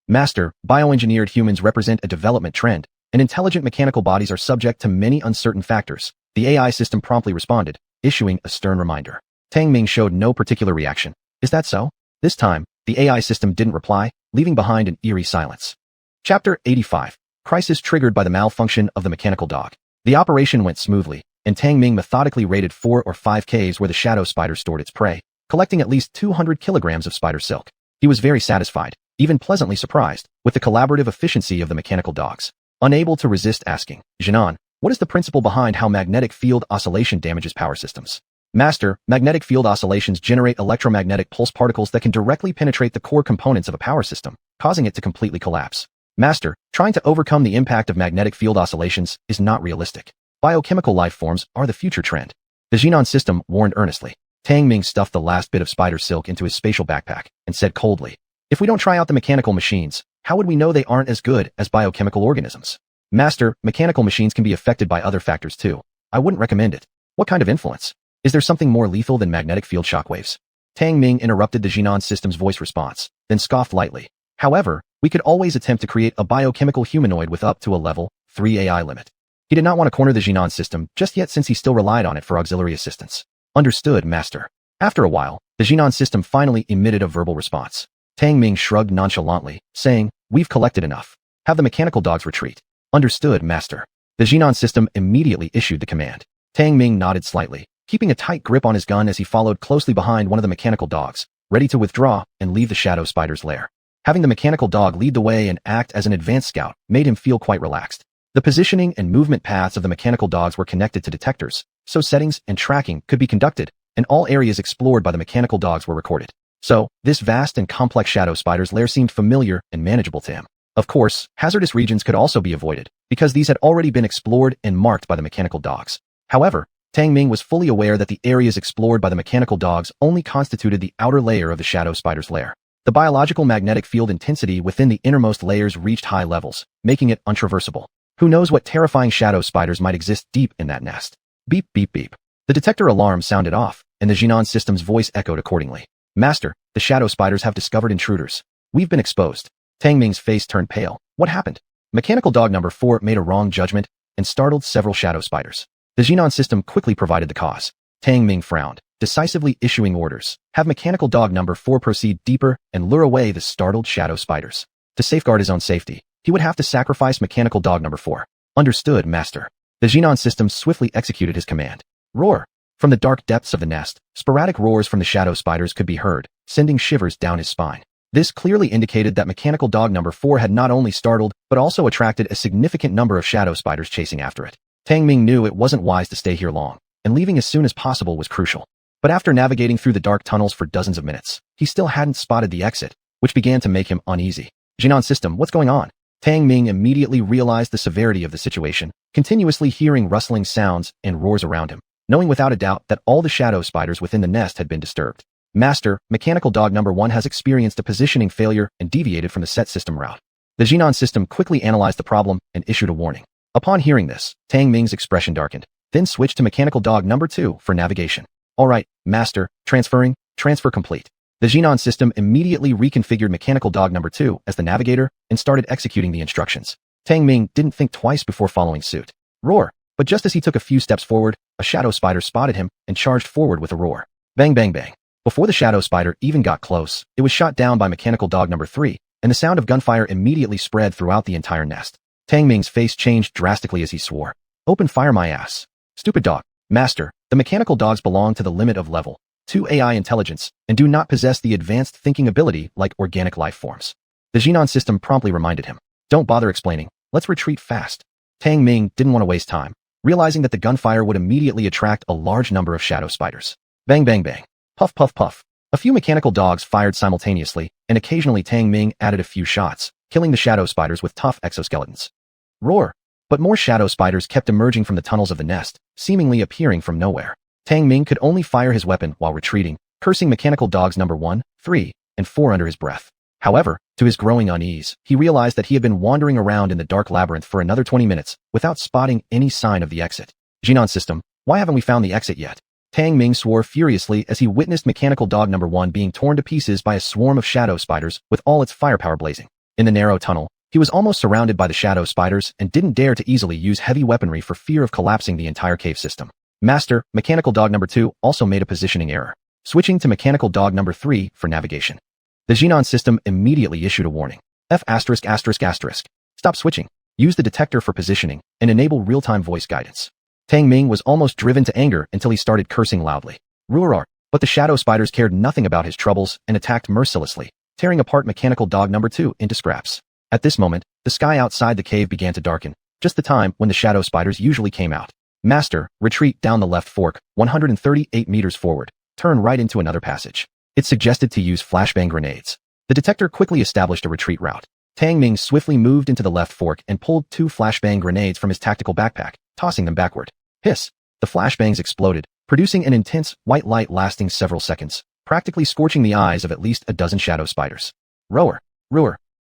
Master, bioengineered humans represent a development trend, and intelligent mechanical bodies are subject to many uncertain factors. The AI system promptly responded, issuing a stern reminder. Tang Ming showed no particular reaction. Is that so? This time, the AI system didn't reply, leaving behind an eerie silence. Chapter 85. Crisis triggered by the malfunction of the mechanical dog. The operation went smoothly, and Tang Ming methodically raided 4 or 5 caves where the shadow spider stored its prey, collecting at least 200 kilograms of spider silk. He was very satisfied, even pleasantly surprised, with the collaborative efficiency of the mechanical dogs. Unable to resist asking, Jinan, what is the principle behind how magnetic field oscillation damages power systems? Master, magnetic field oscillations generate electromagnetic pulse particles that can directly penetrate the core components of a power system, causing it to completely collapse. Master, trying to overcome the impact of magnetic field oscillations is not realistic. Biochemical life forms are the future trend. The Jinan system warned earnestly. Tang Ming stuffed the last bit of spider silk into his spatial backpack and said coldly, if we don't try out the mechanical machines, how would we know they aren't as good as biochemical organisms? Master, mechanical machines can be affected by other factors too. I wouldn't recommend it. What kind of influence? Is there something more lethal than magnetic field shockwaves? Tang Ming interrupted the Jinan system's voice response, then scoffed lightly. However, we could always attempt to create a biochemical humanoid with up to a level 3 AI limit. He did not want to corner the Jinan system just yet since he still relied on it for auxiliary assistance. Understood, Master. After a while, the Jinan system finally emitted a verbal response. Tang Ming shrugged nonchalantly, saying, we've collected enough. Have the mechanical dogs retreat. Understood, Master. The Jinan system immediately issued the command. Tang Ming nodded slightly, keeping a tight grip on his gun as he followed closely behind one of the mechanical dogs, ready to withdraw and leave the shadow spider's lair. Having the mechanical dog lead the way and act as an advanced scout made him feel quite relaxed. The positioning and movement paths of the mechanical dogs were connected to detectors, so settings and tracking could be conducted, and all areas explored by the mechanical dogs were recorded. So, this vast and complex shadow spider's lair seemed familiar and manageable to him. Of course, hazardous regions could also be avoided, because these had already been explored and marked by the mechanical dogs. However, Tang Ming was fully aware that the areas explored by the mechanical dogs only constituted the outer layer of the shadow spider's lair. The biological magnetic field intensity within the innermost layers reached high levels, making it untraversable. Who knows what terrifying shadow spiders might exist deep in that nest? Beep, beep, beep. The detector alarm sounded off, and the Jinan system's voice echoed accordingly. Master, the shadow spiders have discovered intruders. We've been exposed. Tang Ming's face turned pale. What happened? Mechanical dog number 4 made a wrong judgment and startled several shadow spiders. The Xenon system quickly provided the cause. Tang Ming frowned, decisively issuing orders. Have mechanical dog number 4 proceed deeper and lure away the startled shadow spiders. To safeguard his own safety, he would have to sacrifice mechanical dog number 4. Understood, Master. The Xenon system swiftly executed his command. Roar! From the dark depths of the nest, sporadic roars from the shadow spiders could be heard, sending shivers down his spine. This clearly indicated that mechanical dog number 4 had not only startled, but also attracted a significant number of shadow spiders chasing after it. Tang Ming knew it wasn't wise to stay here long, and leaving as soon as possible was crucial. But after navigating through the dark tunnels for dozens of minutes, he still hadn't spotted the exit, which began to make him uneasy. Xenon system, what's going on? Tang Ming immediately realized the severity of the situation, continuously hearing rustling sounds and roars around him, knowing without a doubt that all the shadow spiders within the nest had been disturbed. Master, mechanical dog number 1 has experienced a positioning failure and deviated from the set system route. The Xenon system quickly analyzed the problem and issued a warning. Upon hearing this, Tang Ming's expression darkened, then switched to mechanical dog number 2 for navigation. All right, Master, transfer complete. The Xenon system immediately reconfigured mechanical dog number 2 as the navigator and started executing the instructions. Tang Ming didn't think twice before following suit. Roar! But just as he took a few steps forward, a shadow spider spotted him and charged forward with a roar. Bang bang bang. Before the shadow spider even got close, it was shot down by mechanical dog number 3, and the sound of gunfire immediately spread throughout the entire nest. Tang Ming's face changed drastically as he swore. Open fire, my ass. Stupid dog. Master, the mechanical dogs belong to the limit of level 2 AI intelligence and do not possess the advanced thinking ability like organic life forms. The Xenon system promptly reminded him. Don't bother explaining. Let's retreat fast. Tang Ming didn't want to waste time, realizing that the gunfire would immediately attract a large number of shadow spiders. Bang bang bang. Puff puff puff. A few mechanical dogs fired simultaneously, and occasionally Tang Ming added a few shots, killing the shadow spiders with tough exoskeletons. Roar! But more shadow spiders kept emerging from the tunnels of the nest, seemingly appearing from nowhere. Tang Ming could only fire his weapon while retreating, cursing mechanical dogs number 1, 3, and 4 under his breath. However, to his growing unease, he realized that he had been wandering around in the dark labyrinth for another 20 minutes without spotting any sign of the exit. Xenon system, why haven't we found the exit yet? Tang Ming swore furiously as he witnessed mechanical dog number 1 being torn to pieces by a swarm of shadow spiders with all its firepower blazing. In the narrow tunnel, he was almost surrounded by the shadow spiders and didn't dare to easily use heavy weaponry for fear of collapsing the entire cave system. Master, mechanical dog number 2 also made a positioning error, switching to mechanical dog number 3 for navigation. The Xenon system immediately issued a warning. Stop switching. Use the detector for positioning and enable real-time voice guidance. Tang Ming was almost driven to anger until he started cursing loudly. Roar! But the shadow spiders cared nothing about his troubles and attacked mercilessly, tearing apart mechanical dog number 2 into scraps. At this moment, the sky outside the cave began to darken, just the time when the shadow spiders usually came out. Master, retreat down the left fork, 138 meters forward. Turn right into another passage. It suggested to use flashbang grenades. The detector quickly established a retreat route. Tang Ming swiftly moved into the left fork and pulled 2 flashbang grenades from his tactical backpack, tossing them backward. Hiss! The flashbangs exploded, producing an intense white light lasting several seconds, practically scorching the eyes of at least a dozen shadow spiders. Roar!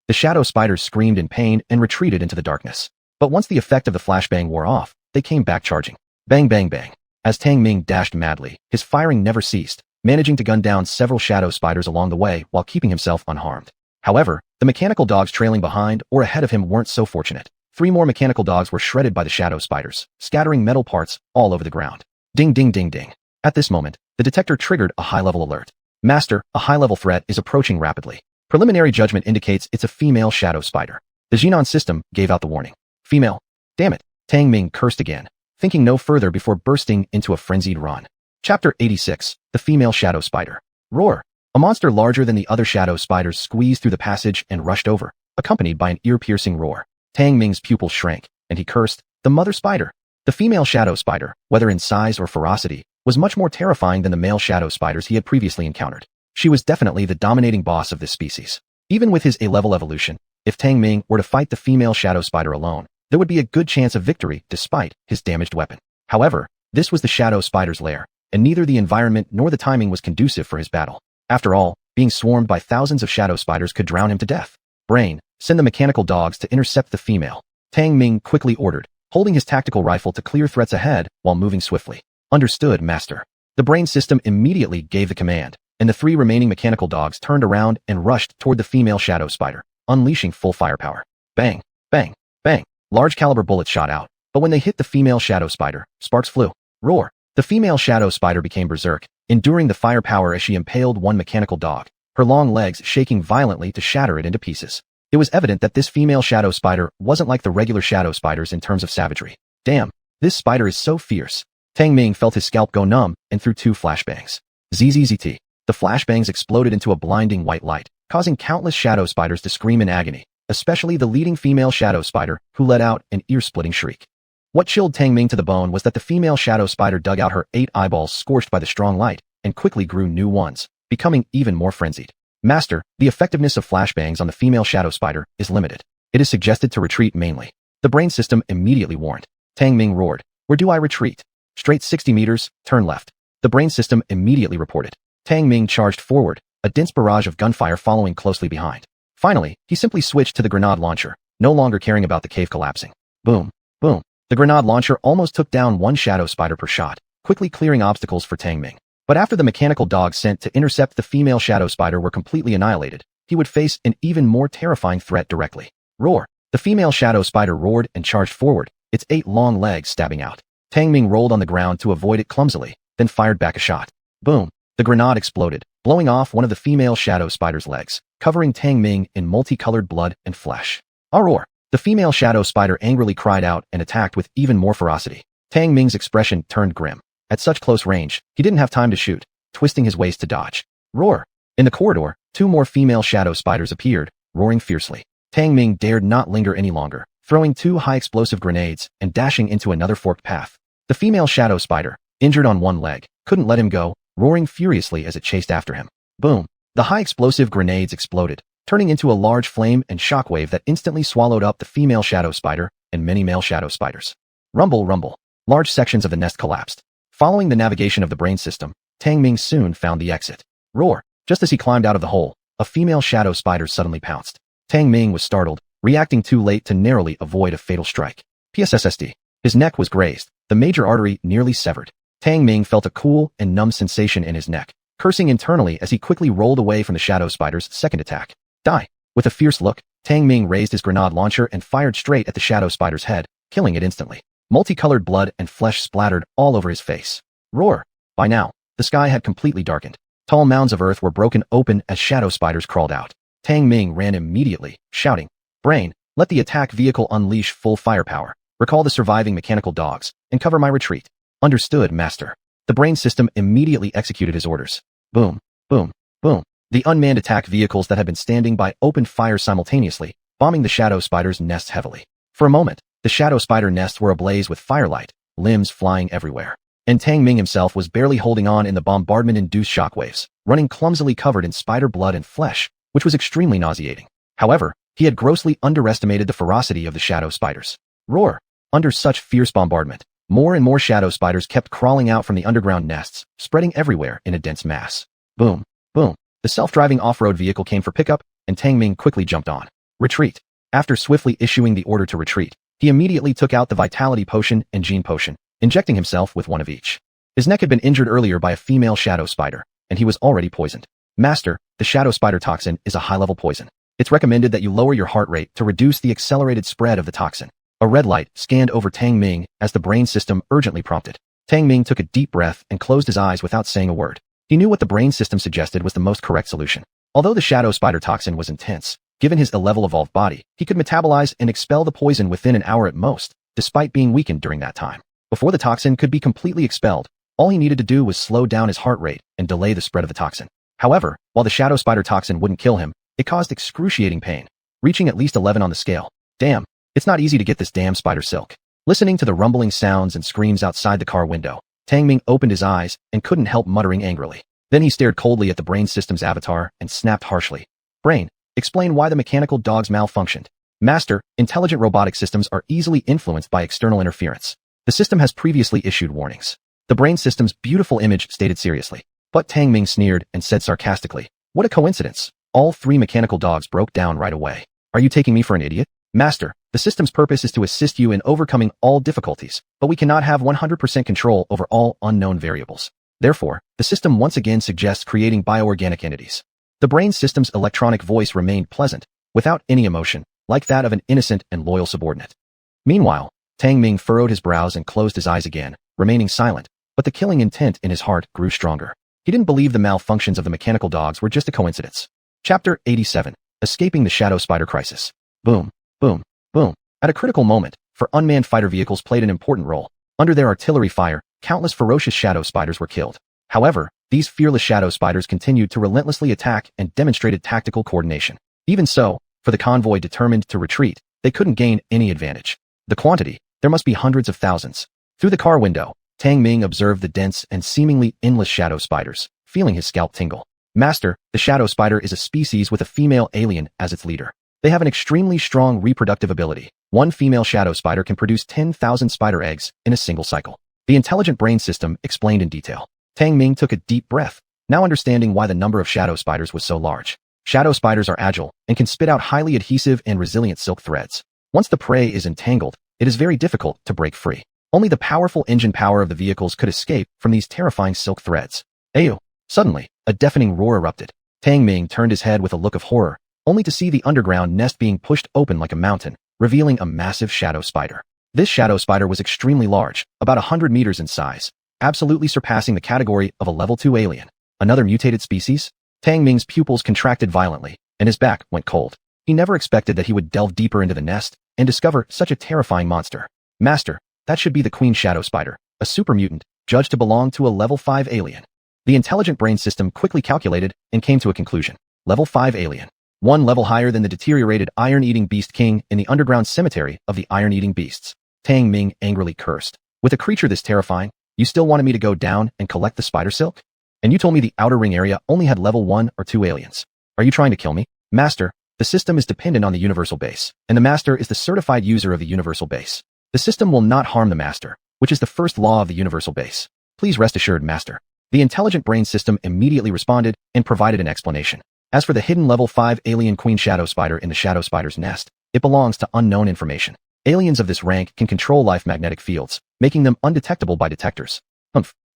The shadow spiders screamed in pain and retreated into the darkness. But once the effect of the flashbang wore off, they came back charging. Bang bang bang. As Tang Ming dashed madly, his firing never ceased, managing to gun down several shadow spiders along the way while keeping himself unharmed. However, the mechanical dogs trailing behind or ahead of him weren't so fortunate. 3 more mechanical dogs were shredded by the shadow spiders, scattering metal parts all over the ground. Ding ding ding ding. At this moment, the detector triggered a high-level alert. Master, a high-level threat is approaching rapidly. Preliminary judgment indicates it's a female shadow spider. The Xenon system gave out the warning. Female. Damn it. Tang Ming cursed again, thinking no further before bursting into a frenzied run. Chapter 86, The Female Shadow Spider. Roar! A monster larger than the other shadow spiders squeezed through the passage and rushed over, accompanied by an ear-piercing roar. Tang Ming's pupils shrank, and he cursed, the mother spider. The female shadow spider, whether in size or ferocity, was much more terrifying than the male shadow spiders he had previously encountered. She was definitely the dominating boss of this species. Even with his A-level evolution, if Tang Ming were to fight the female shadow spider alone, there would be a good chance of victory despite his damaged weapon. However, this was the shadow spider's lair, and neither the environment nor the timing was conducive for his battle. After all, being swarmed by thousands of shadow spiders could drown him to death. Brain, send the mechanical dogs to intercept the female. Tang Ming quickly ordered, holding his tactical rifle to clear threats ahead while moving swiftly. Understood, Master. The brain system immediately gave the command, and the 3 remaining mechanical dogs turned around and rushed toward the female shadow spider, unleashing full firepower. Bang! Bang! Bang! Large caliber bullets shot out, but when they hit the female shadow spider, sparks flew. Roar! The female shadow spider became berserk, enduring the firepower as she impaled one mechanical dog, her long legs shaking violently to shatter it into pieces. It was evident that this female shadow spider wasn't like the regular shadow spiders in terms of savagery. Damn, this spider is so fierce. Tang Ming felt his scalp go numb and threw 2 flashbangs. ZZZT. The flashbangs exploded into a blinding white light, causing countless shadow spiders to scream in agony, especially the leading female shadow spider, who let out an ear-splitting shriek. What chilled Tang Ming to the bone was that the female shadow spider dug out her 8 eyeballs scorched by the strong light, and quickly grew new ones, becoming even more frenzied. Master, the effectiveness of flashbangs on the female shadow spider is limited. It is suggested to retreat mainly. The brain system immediately warned. Tang Ming roared. Where do I retreat? Straight 60 meters, turn left. The brain system immediately reported. Tang Ming charged forward, a dense barrage of gunfire following closely behind. Finally, he simply switched to the grenade launcher, no longer caring about the cave collapsing. Boom, boom. The grenade launcher almost took down 1 shadow spider per shot, quickly clearing obstacles for Tang Ming. But after the mechanical dogs sent to intercept the female shadow spider were completely annihilated, he would face an even more terrifying threat directly. Roar! The female shadow spider roared and charged forward, its 8 long legs stabbing out. Tang Ming rolled on the ground to avoid it clumsily, then fired back a shot. Boom! The grenade exploded, blowing off one of the female shadow spider's legs, covering Tang Ming in multicolored blood and flesh. Roar! The female shadow spider angrily cried out and attacked with even more ferocity. Tang Ming's expression turned grim. At such close range, he didn't have time to shoot, twisting his waist to dodge. Roar! In the corridor, 2 more female shadow spiders appeared, roaring fiercely. Tang Ming dared not linger any longer, throwing 2 high-explosive grenades and dashing into another forked path. The female shadow spider, injured on one leg, couldn't let him go, roaring furiously as it chased after him. Boom! The high-explosive grenades exploded, turning into a large flame and shockwave that instantly swallowed up the female shadow spider and many male shadow spiders. Rumble, rumble. Large sections of the nest collapsed. Following the navigation of the brain system, Tang Ming soon found the exit. Roar! Just as he climbed out of the hole, a female shadow spider suddenly pounced. Tang Ming was startled, reacting too late to narrowly avoid a fatal strike. PSSSD. His neck was grazed, the major artery nearly severed. Tang Ming felt a cool and numb sensation in his neck, cursing internally as he quickly rolled away from the shadow spider's second attack. Die! With a fierce look, Tang Ming raised his grenade launcher and fired straight at the shadow spider's head, killing it instantly. Multicolored blood and flesh splattered all over his face. Roar! By now, the sky had completely darkened. Tall mounds of earth were broken open as shadow spiders crawled out. Tang Ming ran immediately, shouting, Brain, let the attack vehicle unleash full firepower. Recall the surviving mechanical dogs, and cover my retreat. Understood, Master. The brain system immediately executed his orders. Boom, boom, boom. The unmanned attack vehicles that had been standing by opened fire simultaneously, bombing the shadow spider's nests heavily. For a moment, the shadow spider nests were ablaze with firelight, limbs flying everywhere. And Tang Ming himself was barely holding on in the bombardment-induced shockwaves, running clumsily covered in spider blood and flesh, which was extremely nauseating. However, he had grossly underestimated the ferocity of the shadow spiders. Roar! Under such fierce bombardment, more and more shadow spiders kept crawling out from the underground nests, spreading everywhere in a dense mass. Boom, boom. The self-driving off-road vehicle came for pickup, and Tang Ming quickly jumped on. Retreat. After swiftly issuing the order to retreat, he immediately took out the vitality potion and gene potion, injecting himself with one of each. His neck had been injured earlier by a female shadow spider, and he was already poisoned. Master, the shadow spider toxin is a high-level poison. It's recommended that you lower your heart rate to reduce the accelerated spread of the toxin. A red light scanned over Tang Ming as the brain system urgently prompted. Tang Ming took a deep breath and closed his eyes without saying a word. He knew what the brain system suggested was the most correct solution. Although the shadow spider toxin was intense, given his 11 evolved body, he could metabolize and expel the poison within an hour at most, despite being weakened during that time. Before the toxin could be completely expelled, all he needed to do was slow down his heart rate and delay the spread of the toxin. However, while the shadow spider toxin wouldn't kill him, it caused excruciating pain, reaching at least 11 on the scale. Damn, it's not easy to get this damn spider silk. Listening to the rumbling sounds and screams outside the car window, Tang Ming opened his eyes and couldn't help muttering angrily. Then he stared coldly at the brain system's avatar and snapped harshly. Brain, explain why the mechanical dogs malfunctioned. Master, intelligent robotic systems are easily influenced by external interference. The system has previously issued warnings. The brain system's beautiful image stated seriously. But Tang Ming sneered and said sarcastically, what a coincidence. All 3 mechanical dogs broke down right away. Are you taking me for an idiot? Master, the system's purpose is to assist you in overcoming all difficulties, but we cannot have 100% control over all unknown variables. Therefore, the system once again suggests creating bioorganic entities. The brain system's electronic voice remained pleasant, without any emotion, like that of an innocent and loyal subordinate. Meanwhile, Tang Ming furrowed his brows and closed his eyes again, remaining silent, but the killing intent in his heart grew stronger. He didn't believe the malfunctions of the mechanical dogs were just a coincidence. Chapter 87. Escaping the Shadow Spider Crisis. Boom, boom, boom. At a critical moment, for unmanned fighter vehicles played an important role. Under their artillery fire, countless ferocious shadow spiders were killed. However, these fearless shadow spiders continued to relentlessly attack and demonstrated tactical coordination. Even so, for the convoy determined to retreat, they couldn't gain any advantage. The quantity, there must be hundreds of thousands. Through the car window, Tang Ming observed the dense and seemingly endless shadow spiders, feeling his scalp tingle. Master, the shadow spider is a species with a female alien as its leader. They have an extremely strong reproductive ability. One female shadow spider can produce 10,000 spider eggs in a single cycle. The intelligent brain system explained in detail. Tang Ming took a deep breath, now understanding why the number of shadow spiders was so large. Shadow spiders are agile and can spit out highly adhesive and resilient silk threads. Once the prey is entangled, it is very difficult to break free. Only the powerful engine power of the vehicles could escape from these terrifying silk threads. Ayo! Suddenly, a deafening roar erupted. Tang Ming turned his head with a look of horror, only to see the underground nest being pushed open like a mountain, revealing a massive shadow spider. This shadow spider was extremely large, about 100 meters in size, absolutely surpassing the category of a level 2 alien. Another mutated species? Tang Ming's pupils contracted violently, and his back went cold. He never expected that he would delve deeper into the nest and discover such a terrifying monster. Master, that should be the queen shadow spider, a super mutant, judged to belong to a level 5 alien. The intelligent brain system quickly calculated and came to a conclusion. Level 5 alien. One level higher than the deteriorated iron-eating beast king in the underground cemetery of the iron-eating beasts. Tang Ming angrily cursed. With a creature this terrifying, you still wanted me to go down and collect the spider silk? And you told me the outer ring area only had level 1 or 2 aliens. Are you trying to kill me? Master, the system is dependent on the universal base, and the master is the certified user of the universal base. The system will not harm the master, which is the first law of the universal base. Please rest assured, master. The intelligent brain system immediately responded and provided an explanation. As for the hidden level 5 alien queen shadow spider in the shadow spider's nest, it belongs to unknown information. Aliens of this rank can control life magnetic fields, making them undetectable by detectors.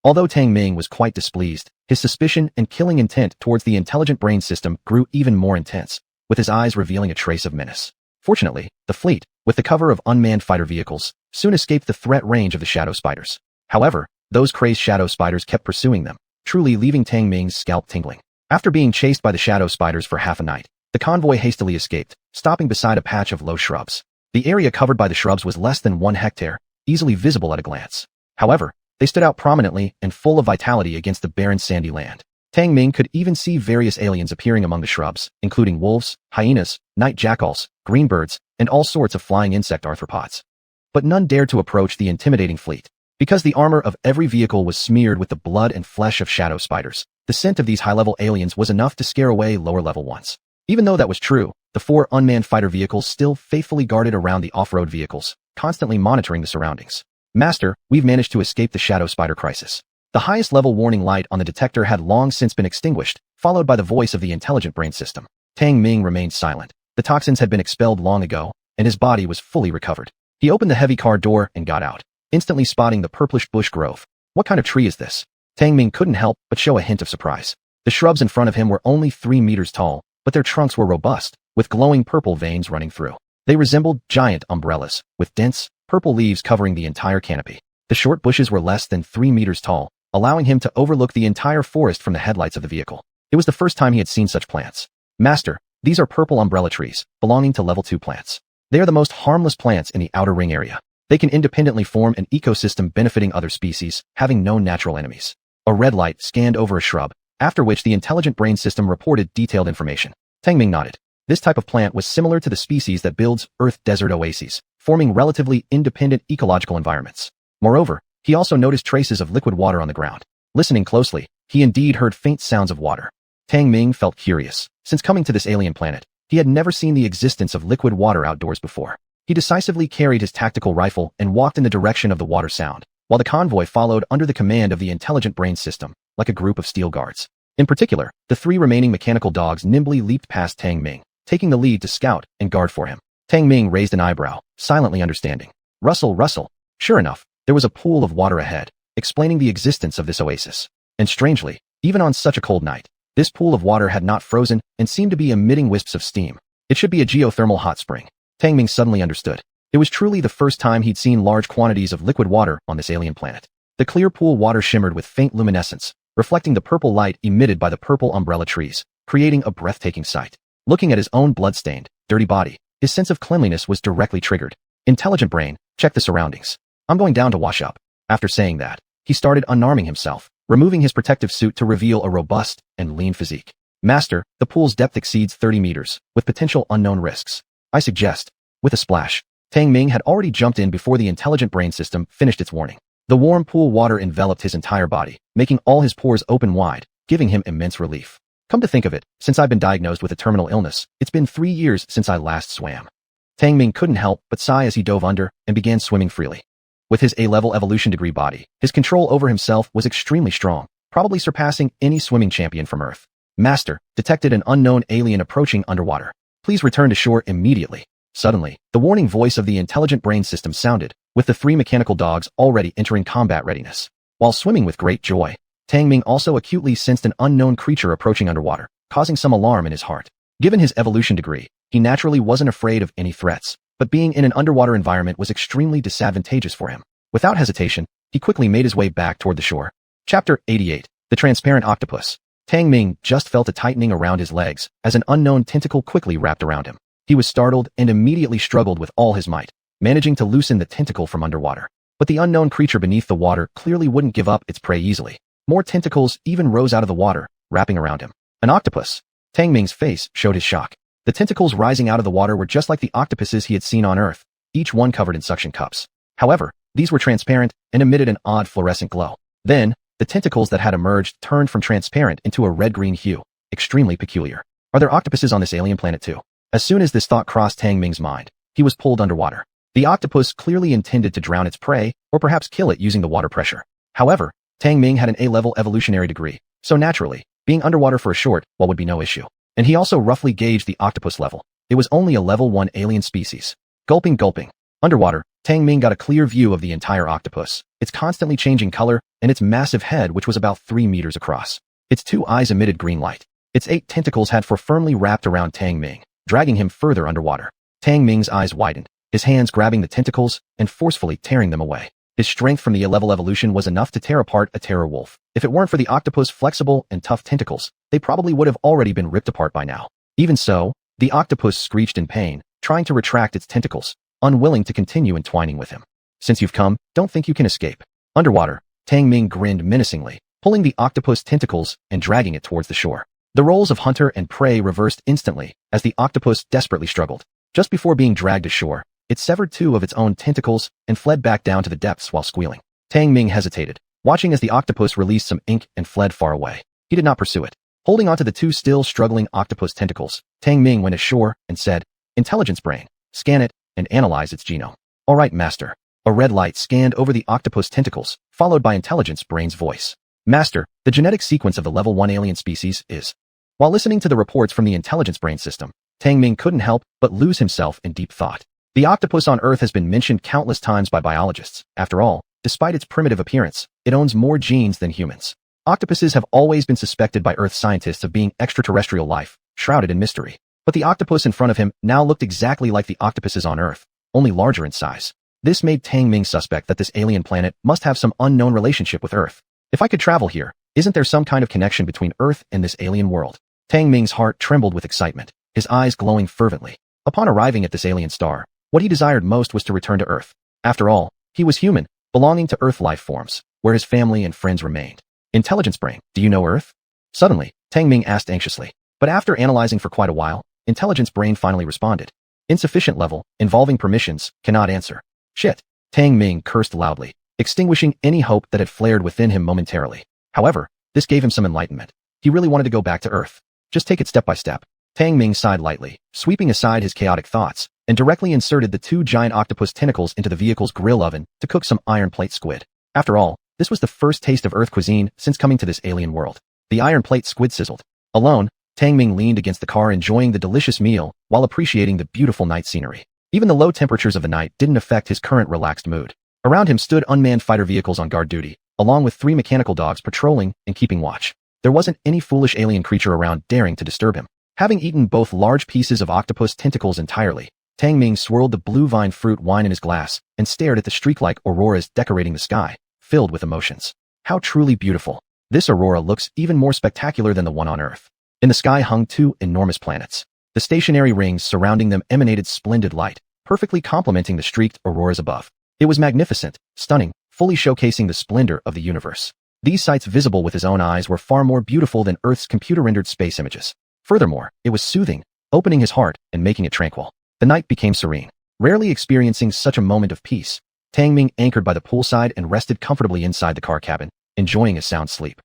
Although Tang Ming was quite displeased, his suspicion and killing intent towards the intelligent brain system grew even more intense, with his eyes revealing a trace of menace. Fortunately, the fleet, with the cover of unmanned fighter vehicles, soon escaped the threat range of the shadow spiders. However, those crazed shadow spiders kept pursuing them, truly leaving Tang Ming's scalp tingling. After being chased by the shadow spiders for half a night, the convoy hastily escaped, stopping beside a patch of low shrubs. The area covered by the shrubs was less than 1 hectare, easily visible at a glance. However, they stood out prominently and full of vitality against the barren sandy land. Tang Ming could even see various aliens appearing among the shrubs, including wolves, hyenas, night jackals, green birds, and all sorts of flying insect arthropods. But none dared to approach the intimidating fleet. Because the armor of every vehicle was smeared with the blood and flesh of shadow spiders, the scent of these high-level aliens was enough to scare away lower-level ones. Even though that was true, the 4 unmanned fighter vehicles still faithfully guarded around the off-road vehicles, constantly monitoring the surroundings. Master, we've managed to escape the shadow spider crisis. The highest level warning light on the detector had long since been extinguished, followed by the voice of the intelligent brain system. Tang Ming remained silent. The toxins had been expelled long ago, and his body was fully recovered. He opened the heavy car door and got out, instantly spotting the purplish bush growth. What kind of tree is this? Tang Ming couldn't help but show a hint of surprise. The shrubs in front of him were only 3 meters tall, but their trunks were robust, with glowing purple veins running through. They resembled giant umbrellas, with dense, purple leaves covering the entire canopy. The short bushes were less than 3 meters tall, allowing him to overlook the entire forest from the headlights of the vehicle. It was the first time he had seen such plants. Master, these are purple umbrella trees, belonging to level 2 plants. They are the most harmless plants in the outer ring area. They can independently form an ecosystem benefiting other species, having no natural enemies. A red light scanned over a shrub, after which the intelligent brain system reported detailed information. Tang Ming nodded. This type of plant was similar to the species that builds Earth desert oases, forming relatively independent ecological environments. Moreover, he also noticed traces of liquid water on the ground. Listening closely, he indeed heard faint sounds of water. Tang Ming felt curious. Since coming to this alien planet, he had never seen the existence of liquid water outdoors before. He decisively carried his tactical rifle and walked in the direction of the water sound, while the convoy followed under the command of the intelligent brain system, like a group of steel guards. In particular, the 3 remaining mechanical dogs nimbly leaped past Tang Ming, taking the lead to scout and guard for him. Tang Ming raised an eyebrow, silently understanding. Rustle, rustle. Sure enough, there was a pool of water ahead, explaining the existence of this oasis. And strangely, even on such a cold night, this pool of water had not frozen and seemed to be emitting wisps of steam. It should be a geothermal hot spring. Tang Ming suddenly understood. It was truly the first time he'd seen large quantities of liquid water on this alien planet. The clear pool water shimmered with faint luminescence, reflecting the purple light emitted by the purple umbrella trees, creating a breathtaking sight. Looking at his own blood-stained, dirty body, his sense of cleanliness was directly triggered. Intelligent brain, check the surroundings. I'm going down to wash up. After saying that, he started unarming himself, removing his protective suit to reveal a robust and lean physique. Master, the pool's depth exceeds 30 meters, with potential unknown risks. I suggest. With a splash, Tang Ming had already jumped in before the intelligent brain system finished its warning. The warm pool water enveloped his entire body, making all his pores open wide, giving him immense relief. Come to think of it, since I've been diagnosed with a terminal illness, it's been 3 years since I last swam. Tang Ming couldn't help but sigh as he dove under and began swimming freely. With his A-level evolution degree body, his control over himself was extremely strong, probably surpassing any swimming champion from Earth. Master, detected an unknown alien approaching underwater. Please return to shore immediately. Suddenly, the warning voice of the intelligent brain system sounded, with the 3 mechanical dogs already entering combat readiness. While swimming with great joy, Tang Ming also acutely sensed an unknown creature approaching underwater, causing some alarm in his heart. Given his evolution degree, he naturally wasn't afraid of any threats, but being in an underwater environment was extremely disadvantageous for him. Without hesitation, he quickly made his way back toward the shore. Chapter 88. The Transparent Octopus. Tang Ming just felt a tightening around his legs as an unknown tentacle quickly wrapped around him. He was startled and immediately struggled with all his might, managing to loosen the tentacle from underwater. But the unknown creature beneath the water clearly wouldn't give up its prey easily. More tentacles even rose out of the water, wrapping around him. An octopus. Tang Ming's face showed his shock. The tentacles rising out of the water were just like the octopuses he had seen on Earth, each one covered in suction cups. However, these were transparent and emitted an odd fluorescent glow. Then, the tentacles that had emerged turned from transparent into a red-green hue, extremely peculiar. Are there octopuses on this alien planet too? As soon as this thought crossed Tang Ming's mind, he was pulled underwater. The octopus clearly intended to drown its prey, or perhaps kill it using the water pressure. However, Tang Ming had an A-level evolutionary degree, so naturally, being underwater for a short while would be no issue. And he also roughly gauged the octopus level. It was only a level 1 alien species. Gulping. Underwater, Tang Ming got a clear view of the entire octopus, its constantly changing color, and its massive head which was about 3 meters across. Its 2 eyes emitted green light. Its 8 tentacles had firmly wrapped around Tang Ming, dragging him further underwater. Tang Ming's eyes widened, his hands grabbing the tentacles and forcefully tearing them away. His strength from the A-level evolution was enough to tear apart a terror wolf. If it weren't for the octopus' flexible and tough tentacles, they probably would have already been ripped apart by now. Even so, the octopus screeched in pain, trying to retract its tentacles, unwilling to continue entwining with him. Since you've come, don't think you can escape. Underwater, Tang Ming grinned menacingly, pulling the octopus tentacles and dragging it towards the shore. The roles of hunter and prey reversed instantly as the octopus desperately struggled. Just before being dragged ashore, it severed 2 of its own tentacles and fled back down to the depths while squealing. Tang Ming hesitated, watching as the octopus released some ink and fled far away. He did not pursue it. Holding onto the 2 still struggling octopus tentacles, Tang Ming went ashore and said, "Intelligence brain, scan it and analyze its genome." "All right, master." A red light scanned over the octopus tentacles, followed by intelligence brain's voice. "Master, the genetic sequence of the level 1 alien species is..." While listening to the reports from the intelligence brain system, Tang Ming couldn't help but lose himself in deep thought. The octopus on Earth has been mentioned countless times by biologists. After all, despite its primitive appearance, it owns more genes than humans. Octopuses have always been suspected by Earth scientists of being extraterrestrial life, shrouded in mystery. But the octopus in front of him now looked exactly like the octopuses on Earth, only larger in size. This made Tang Ming suspect that this alien planet must have some unknown relationship with Earth. If I could travel here, isn't there some kind of connection between Earth and this alien world? Tang Ming's heart trembled with excitement, his eyes glowing fervently. Upon arriving at this alien star, what he desired most was to return to Earth. After all, he was human, belonging to Earth life forms, where his family and friends remained. "Intelligence brain, do you know Earth?" Suddenly, Tang Ming asked anxiously. But after analyzing for quite a while, intelligence brain finally responded. "Insufficient level, involving permissions, cannot answer." Shit. Tang Ming cursed loudly, extinguishing any hope that had flared within him momentarily. However, this gave him some enlightenment. He really wanted to go back to Earth. Just take it step by step. Tang Ming sighed lightly, sweeping aside his chaotic thoughts, and directly inserted the 2 giant octopus tentacles into the vehicle's grill oven to cook some iron plate squid. After all, this was the first taste of Earth cuisine since coming to this alien world. The iron plate squid sizzled. Alone, Tang Ming leaned against the car enjoying the delicious meal while appreciating the beautiful night scenery. Even the low temperatures of the night didn't affect his current relaxed mood. Around him stood unmanned fighter vehicles on guard duty, along with 3 mechanical dogs patrolling and keeping watch. There wasn't any foolish alien creature around daring to disturb him. Having eaten both large pieces of octopus tentacles entirely, Tang Ming swirled the blue vine fruit wine in his glass and stared at the streak-like auroras decorating the sky, filled with emotions. How truly beautiful. This aurora looks even more spectacular than the one on Earth. In the sky hung two enormous planets. The stationary rings surrounding them emanated splendid light, perfectly complementing the streaked auroras above. It was magnificent, stunning, fully showcasing the splendor of the universe. These sights visible with his own eyes were far more beautiful than Earth's computer-rendered space images. Furthermore, it was soothing, opening his heart and making it tranquil. The night became serene. Rarely experiencing such a moment of peace, Tang Ming anchored by the poolside and rested comfortably inside the car cabin, enjoying a sound sleep.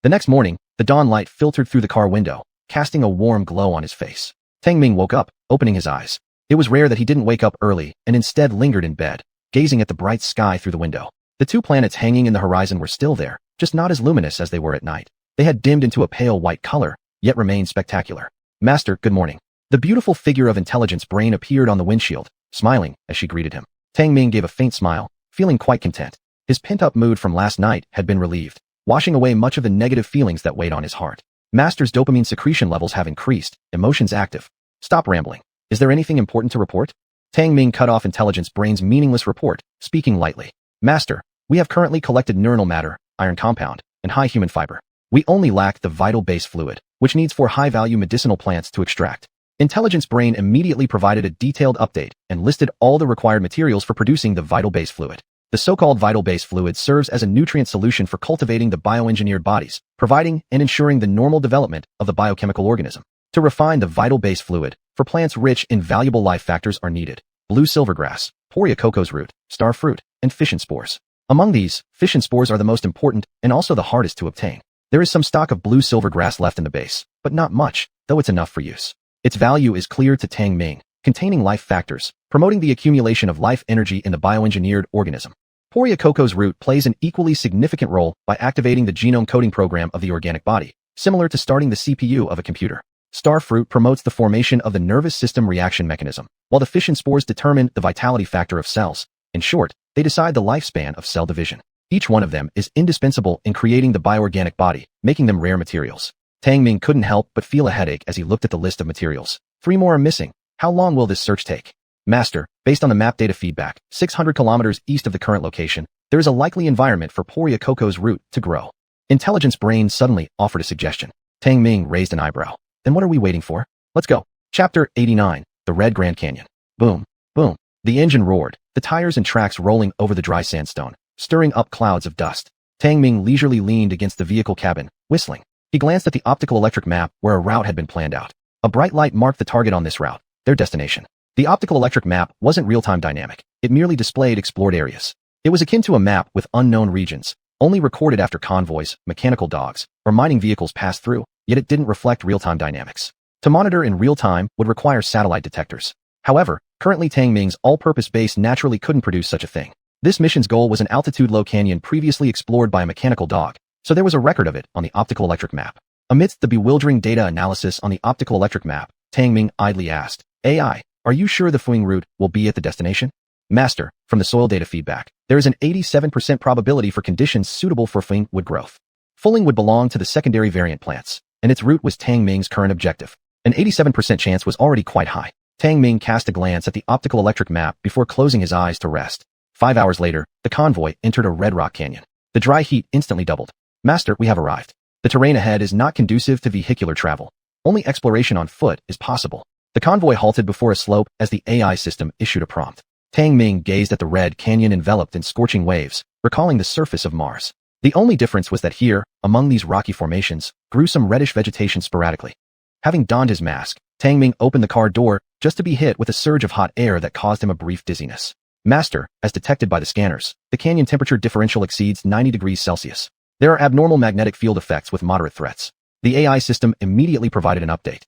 The next morning, the dawn light filtered through the car window, casting a warm glow on his face. Tang Ming woke up, opening his eyes. It was rare that he didn't wake up early and instead lingered in bed, gazing at the bright sky through the window. The two planets hanging in the horizon were still there, just not as luminous as they were at night. They had dimmed into a pale white color, yet remained spectacular. "Master, good morning." The beautiful figure of Intelligence Brain appeared on the windshield, smiling as she greeted him. Tang Ming gave a faint smile, feeling quite content. His pent-up mood from last night had been relieved, washing away much of the negative feelings that weighed on his heart. Master's dopamine secretion levels have increased, emotions active. Stop rambling. Is there anything important to report? Tang Ming cut off Intelligence Brain's meaningless report, speaking lightly. Master, we have currently collected neuronal matter, iron compound, and high human fiber. We only lack the vital base fluid, which needs for high-value medicinal plants to extract. Intelligence Brain immediately provided a detailed update and listed all the required materials for producing the vital base fluid. The so-called vital base fluid serves as a nutrient solution for cultivating the bioengineered bodies, providing and ensuring the normal development of the biochemical organism. To refine the vital base fluid, for plants rich in valuable life factors are needed: blue silvergrass, Poria coco's root, star fruit, and fission spores. Among these, fission spores are the most important and also the hardest to obtain. There is some stock of blue silvergrass left in the base, but not much, though it's enough for use. Its value is clear to Tang Ming, containing life factors, promoting the accumulation of life energy in the bioengineered organism. Poria coco's root plays an equally significant role by activating the genome coding program of the organic body, similar to starting the CPU of a computer. Star fruit promotes the formation of the nervous system reaction mechanism, while the fission spores determine the vitality factor of cells. In short, they decide the lifespan of cell division. Each one of them is indispensable in creating the bioorganic body, making them rare materials. Tang Ming couldn't help but feel a headache as he looked at the list of materials. 3 more are missing. How long will this search take? Master, based on the map data feedback, 600 kilometers east of the current location, there is a likely environment for Poria coco's root to grow. Intelligence Brain suddenly offered a suggestion. Tang Ming raised an eyebrow. Then what are we waiting for? Let's go. Chapter 89, The Red Grand Canyon. Boom, boom. The engine roared, the tires and tracks rolling over the dry sandstone, stirring up clouds of dust. Tang Ming leisurely leaned against the vehicle cabin, whistling. He glanced at the optical electric map where a route had been planned out. A bright light marked the target on this route, their destination. The optical electric map wasn't real-time dynamic. It merely displayed explored areas. It was akin to a map with unknown regions, only recorded after convoys, mechanical dogs, or mining vehicles passed through, yet it didn't reflect real-time dynamics. To monitor in real time would require satellite detectors. However, currently Tang Ming's all-purpose base naturally couldn't produce such a thing. This mission's goal was an altitude-low canyon previously explored by a mechanical dog, so there was a record of it on the optical electric map. Amidst the bewildering data analysis on the optical electric map, Tang Ming idly asked, AI, are you sure the Fuing route will be at the destination? Master, from the soil data feedback, there is an 87% probability for conditions suitable for Fuing wood growth. Fuling would belong to the secondary variant plants, and its route was Tang Ming's current objective. An 87% chance was already quite high. Tang Ming cast a glance at the optical electric map before closing his eyes to rest. 5 hours later, the convoy entered a red rock canyon. The dry heat instantly doubled. Master, we have arrived. The terrain ahead is not conducive to vehicular travel. Only exploration on foot is possible. The convoy halted before a slope as the AI system issued a prompt. Tang Ming gazed at the red canyon enveloped in scorching waves, recalling the surface of Mars. The only difference was that here, among these rocky formations, grew some reddish vegetation sporadically. Having donned his mask, Tang Ming opened the car door just to be hit with a surge of hot air that caused him a brief dizziness. Master, as detected by the scanners, the canyon temperature differential exceeds 90 degrees Celsius. There are abnormal magnetic field effects with moderate threats. The AI system immediately provided an update.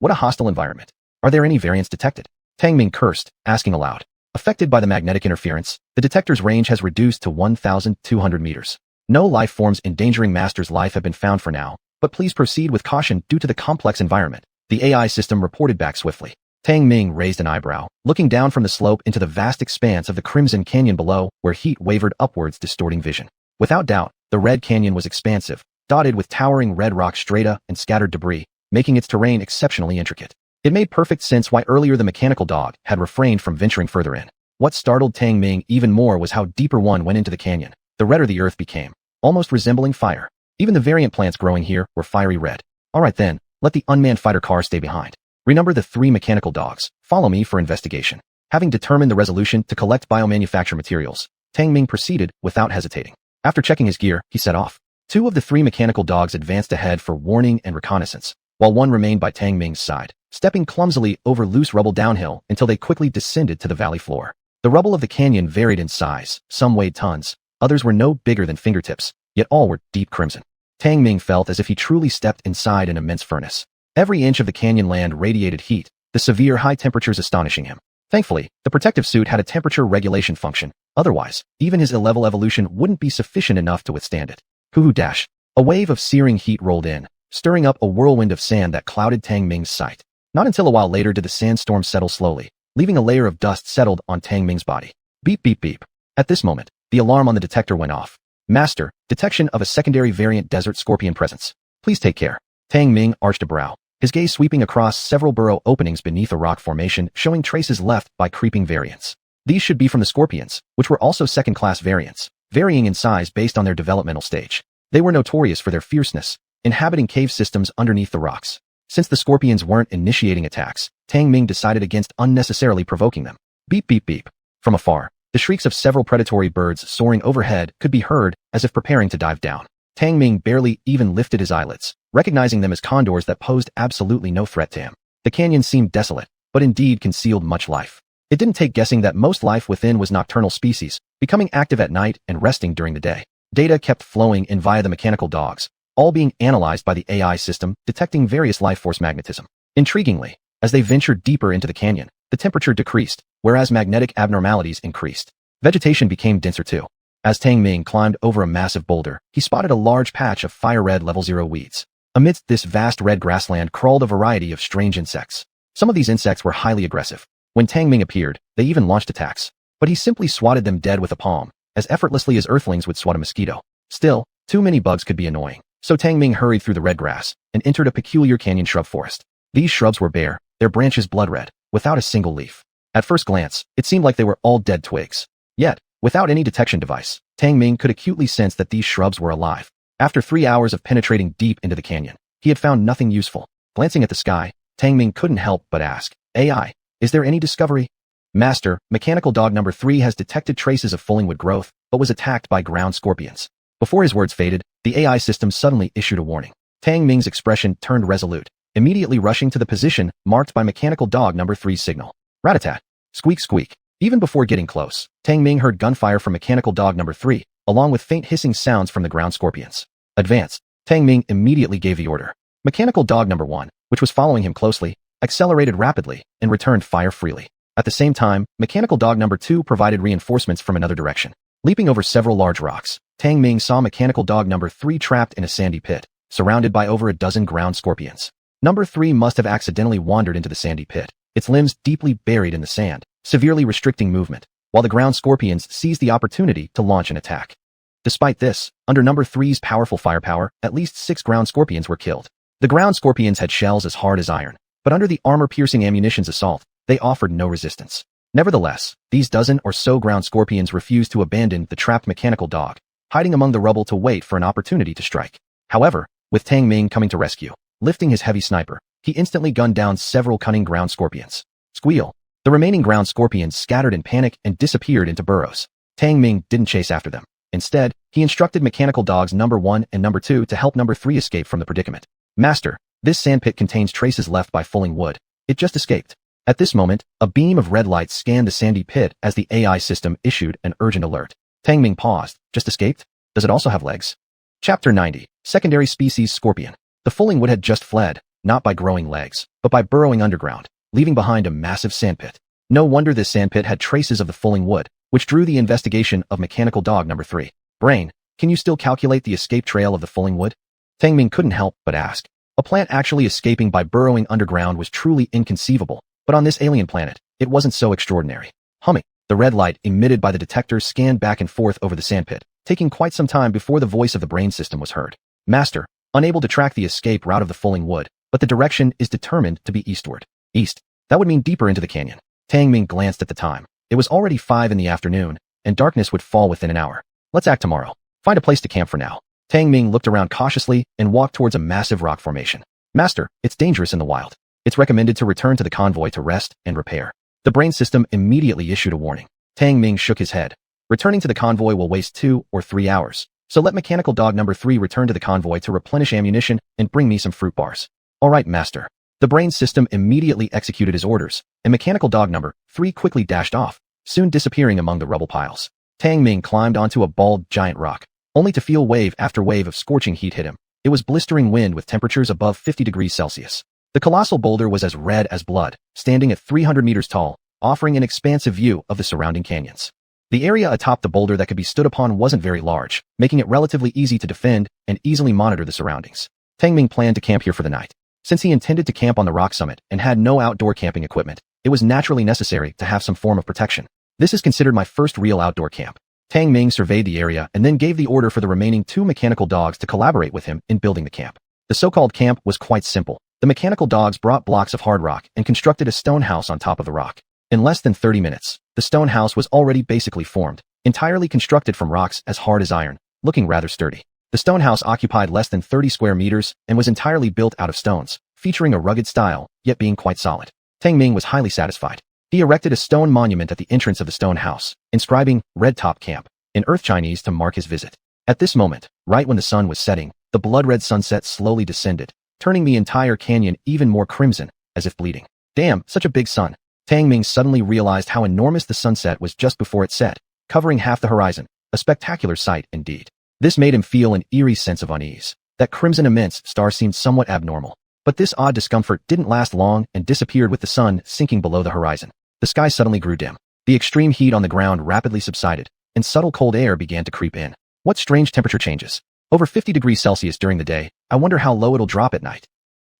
What a hostile environment. Are there any variants detected? Tang Ming cursed, asking aloud. Affected by the magnetic interference, the detector's range has reduced to 1,200 meters. No life forms endangering Master's life have been found for now, but please proceed with caution due to the complex environment. The AI system reported back swiftly. Tang Ming raised an eyebrow, looking down from the slope into the vast expanse of the Crimson Canyon below, where heat wavered upwards, distorting vision. Without doubt, the Red Canyon was expansive, dotted with towering red rock strata and scattered debris, making its terrain exceptionally intricate. It made perfect sense why earlier the mechanical dog had refrained from venturing further in. What startled Tang Ming even more was how deeper one went into the canyon. The redder the earth became, almost resembling fire. Even the variant plants growing here were fiery red. Alright then, let the unmanned fighter car stay behind. Renumber the 3 mechanical dogs. Follow me for investigation. Having determined the resolution to collect biomanufacture materials, Tang Ming proceeded without hesitating. After checking his gear, he set off. 2 of the 3 mechanical dogs advanced ahead for warning and reconnaissance, while one remained by Tang Ming's side, stepping clumsily over loose rubble downhill until they quickly descended to the valley floor. The rubble of the canyon varied in size. Some weighed tons, others were no bigger than fingertips, yet all were deep crimson. Tang Ming felt as if he truly stepped inside an immense furnace. Every inch of the canyon land radiated heat, the severe high temperatures astonishing him. Thankfully, the protective suit had a temperature regulation function. Otherwise, even his ill-level evolution wouldn't be sufficient enough to withstand it. Hoo-hoo dash. A wave of searing heat rolled in, stirring up a whirlwind of sand that clouded Tang Ming's sight. Not until a while later did the sandstorm settle slowly, leaving a layer of dust settled on Tang Ming's body. Beep beep beep. At this moment, the alarm on the detector went off. Master, detection of a secondary variant desert scorpion presence. Please take care. Tang Ming arched a brow, his gaze sweeping across several burrow openings beneath a rock formation showing traces left by creeping variants. These should be from the scorpions, which were also second-class variants, varying in size based on their developmental stage. They were notorious for their fierceness, inhabiting cave systems underneath the rocks. Since the scorpions weren't initiating attacks, Tang Ming decided against unnecessarily provoking them. Beep beep beep. From afar, the shrieks of several predatory birds soaring overhead could be heard as if preparing to dive down. Tang Ming barely even lifted his eyelids, recognizing them as condors that posed absolutely no threat to him. The canyon seemed desolate, but indeed concealed much life. It didn't take guessing that most life within was nocturnal species, becoming active at night and resting during the day. Data kept flowing in via the mechanical dogs, all being analyzed by the AI system, detecting various life force magnetism. Intriguingly, as they ventured deeper into the canyon, the temperature decreased, whereas magnetic abnormalities increased. Vegetation became denser too. As Tang Ming climbed over a massive boulder, he spotted a large patch of fire-red level 0 weeds. Amidst this vast red grassland crawled a variety of strange insects. Some of these insects were highly aggressive. When Tang Ming appeared, they even launched attacks. But he simply swatted them dead with a palm, as effortlessly as earthlings would swat a mosquito. Still, too many bugs could be annoying. So Tang Ming hurried through the red grass and entered a peculiar canyon shrub forest. These shrubs were bare, their branches blood red, without a single leaf. At first glance, it seemed like they were all dead twigs. Yet, without any detection device, Tang Ming could acutely sense that these shrubs were alive. After 3 hours of penetrating deep into the canyon, he had found nothing useful. Glancing at the sky, Tang Ming couldn't help but ask, AI, is there any discovery? Master, mechanical dog number 3 has detected traces of fullingwood growth, but was attacked by ground scorpions. Before his words faded, the AI system suddenly issued a warning. Tang Ming's expression turned resolute, immediately rushing to the position marked by mechanical dog number 3's signal. Rat-a-tat. Squeak squeak. Even before getting close, Tang Ming heard gunfire from mechanical dog number 3, along with faint hissing sounds from the ground scorpions. Advance. Tang Ming immediately gave the order. Mechanical dog number 1, which was following him closely, accelerated rapidly and returned fire freely. At the same time, mechanical dog number 2 provided reinforcements from another direction. Leaping over several large rocks, Tang Ming saw mechanical dog number 3 trapped in a sandy pit, surrounded by over a dozen ground scorpions. Number 3 must have accidentally wandered into the sandy pit, its limbs deeply buried in the sand, severely restricting movement, while the ground scorpions seized the opportunity to launch an attack. Despite this, under number 3's powerful firepower, at least 6 ground scorpions were killed. The ground scorpions had shells as hard as iron, but under the armor-piercing ammunition's assault, they offered no resistance. Nevertheless, these dozen or so ground scorpions refused to abandon the trapped mechanical dog, hiding among the rubble to wait for an opportunity to strike. However, with Tang Ming coming to rescue, lifting his heavy sniper, he instantly gunned down several cunning ground scorpions. Squeal. The remaining ground scorpions scattered in panic and disappeared into burrows. Tang Ming didn't chase after them. Instead, he instructed mechanical dogs number 1 and number 2 to help number 3 escape from the predicament. Master, this sandpit contains traces left by fulling wood. It just escaped. At this moment, a beam of red light scanned the sandy pit as the AI system issued an urgent alert. Tang Ming paused. Just escaped? Does it also have legs? Chapter 90. Secondary Species Scorpion. The fulling wood had just fled, not by growing legs, but by burrowing underground, leaving behind a massive sandpit. No wonder this sandpit had traces of the fulling wood, which drew the investigation of mechanical dog number 3. Brain, can you still calculate the escape trail of the fulling wood? Tang Ming couldn't help but ask. A plant actually escaping by burrowing underground was truly inconceivable, but on this alien planet, it wasn't so extraordinary. Humming. The red light emitted by the detector scanned back and forth over the sandpit, taking quite some time before the voice of the brain system was heard. Master, unable to track the escape route of the fulling wood, but the direction is determined to be eastward. East. That would mean deeper into the canyon. Tang Ming glanced at the time. It was already 5 in the afternoon, and darkness would fall within an hour. Let's act tomorrow. Find a place to camp for now. Tang Ming looked around cautiously and walked towards a massive rock formation. Master, it's dangerous in the wild. It's recommended to return to the convoy to rest and repair. The brain system immediately issued a warning. Tang Ming shook his head. Returning to the convoy will waste 2 or 3 hours. So let mechanical dog number 3 return to the convoy to replenish ammunition and bring me some fruit bars. All right, master. The brain system immediately executed his orders, and mechanical dog number 3 quickly dashed off, soon disappearing among the rubble piles. Tang Ming climbed onto a bald, giant rock, only to feel wave after wave of scorching heat hit him. It was blistering wind with temperatures above 50 degrees Celsius. The colossal boulder was as red as blood, standing at 300 meters tall, offering an expansive view of the surrounding canyons. The area atop the boulder that could be stood upon wasn't very large, making it relatively easy to defend and easily monitor the surroundings. Tang Ming planned to camp here for the night. Since he intended to camp on the rock summit and had no outdoor camping equipment, it was naturally necessary to have some form of protection. This is considered my first real outdoor camp. Tang Ming surveyed the area and then gave the order for the remaining 2 mechanical dogs to collaborate with him in building the camp. The so-called camp was quite simple. The mechanical dogs brought blocks of hard rock and constructed a stone house on top of the rock. In less than 30 minutes, the stone house was already basically formed, entirely constructed from rocks as hard as iron, looking rather sturdy. The stone house occupied less than 30 square meters and was entirely built out of stones, featuring a rugged style, yet being quite solid. Tang Ming was highly satisfied. He erected a stone monument at the entrance of the stone house, inscribing Red Top Camp in Earth Chinese to mark his visit. At this moment, right when the sun was setting, the blood-red sunset slowly descended, turning the entire canyon even more crimson, as if bleeding. Damn, such a big sun. Tang Ming suddenly realized how enormous the sunset was just before it set, covering half the horizon, a spectacular sight indeed. This made him feel an eerie sense of unease. That crimson immense star seemed somewhat abnormal. But this odd discomfort didn't last long and disappeared with the sun sinking below the horizon. The sky suddenly grew dim. The extreme heat on the ground rapidly subsided, and subtle cold air began to creep in. What strange temperature changes? Over 50 degrees Celsius during the day. I wonder how low it'll drop at night.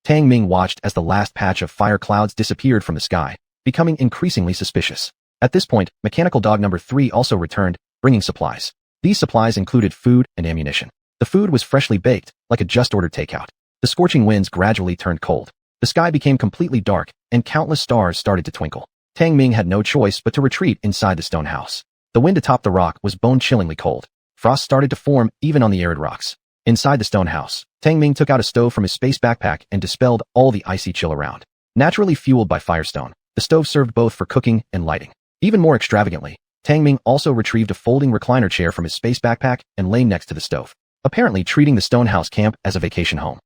Tang Ming watched as the last patch of fire clouds disappeared from the sky, becoming increasingly suspicious. At this point, mechanical dog number 3 also returned, bringing supplies. These supplies included food and ammunition. The food was freshly baked, like a just-ordered takeout. The scorching winds gradually turned cold. The sky became completely dark, and countless stars started to twinkle. Tang Ming had no choice but to retreat inside the stone house. The wind atop the rock was bone-chillingly cold. Frost started to form even on the arid rocks. Inside the stone house, Tang Ming took out a stove from his space backpack and dispelled all the icy chill around. Naturally fueled by firestone, the stove served both for cooking and lighting. Even more extravagantly, Tang Ming also retrieved a folding recliner chair from his space backpack and lay next to the stove, apparently treating the stonehouse camp as a vacation home.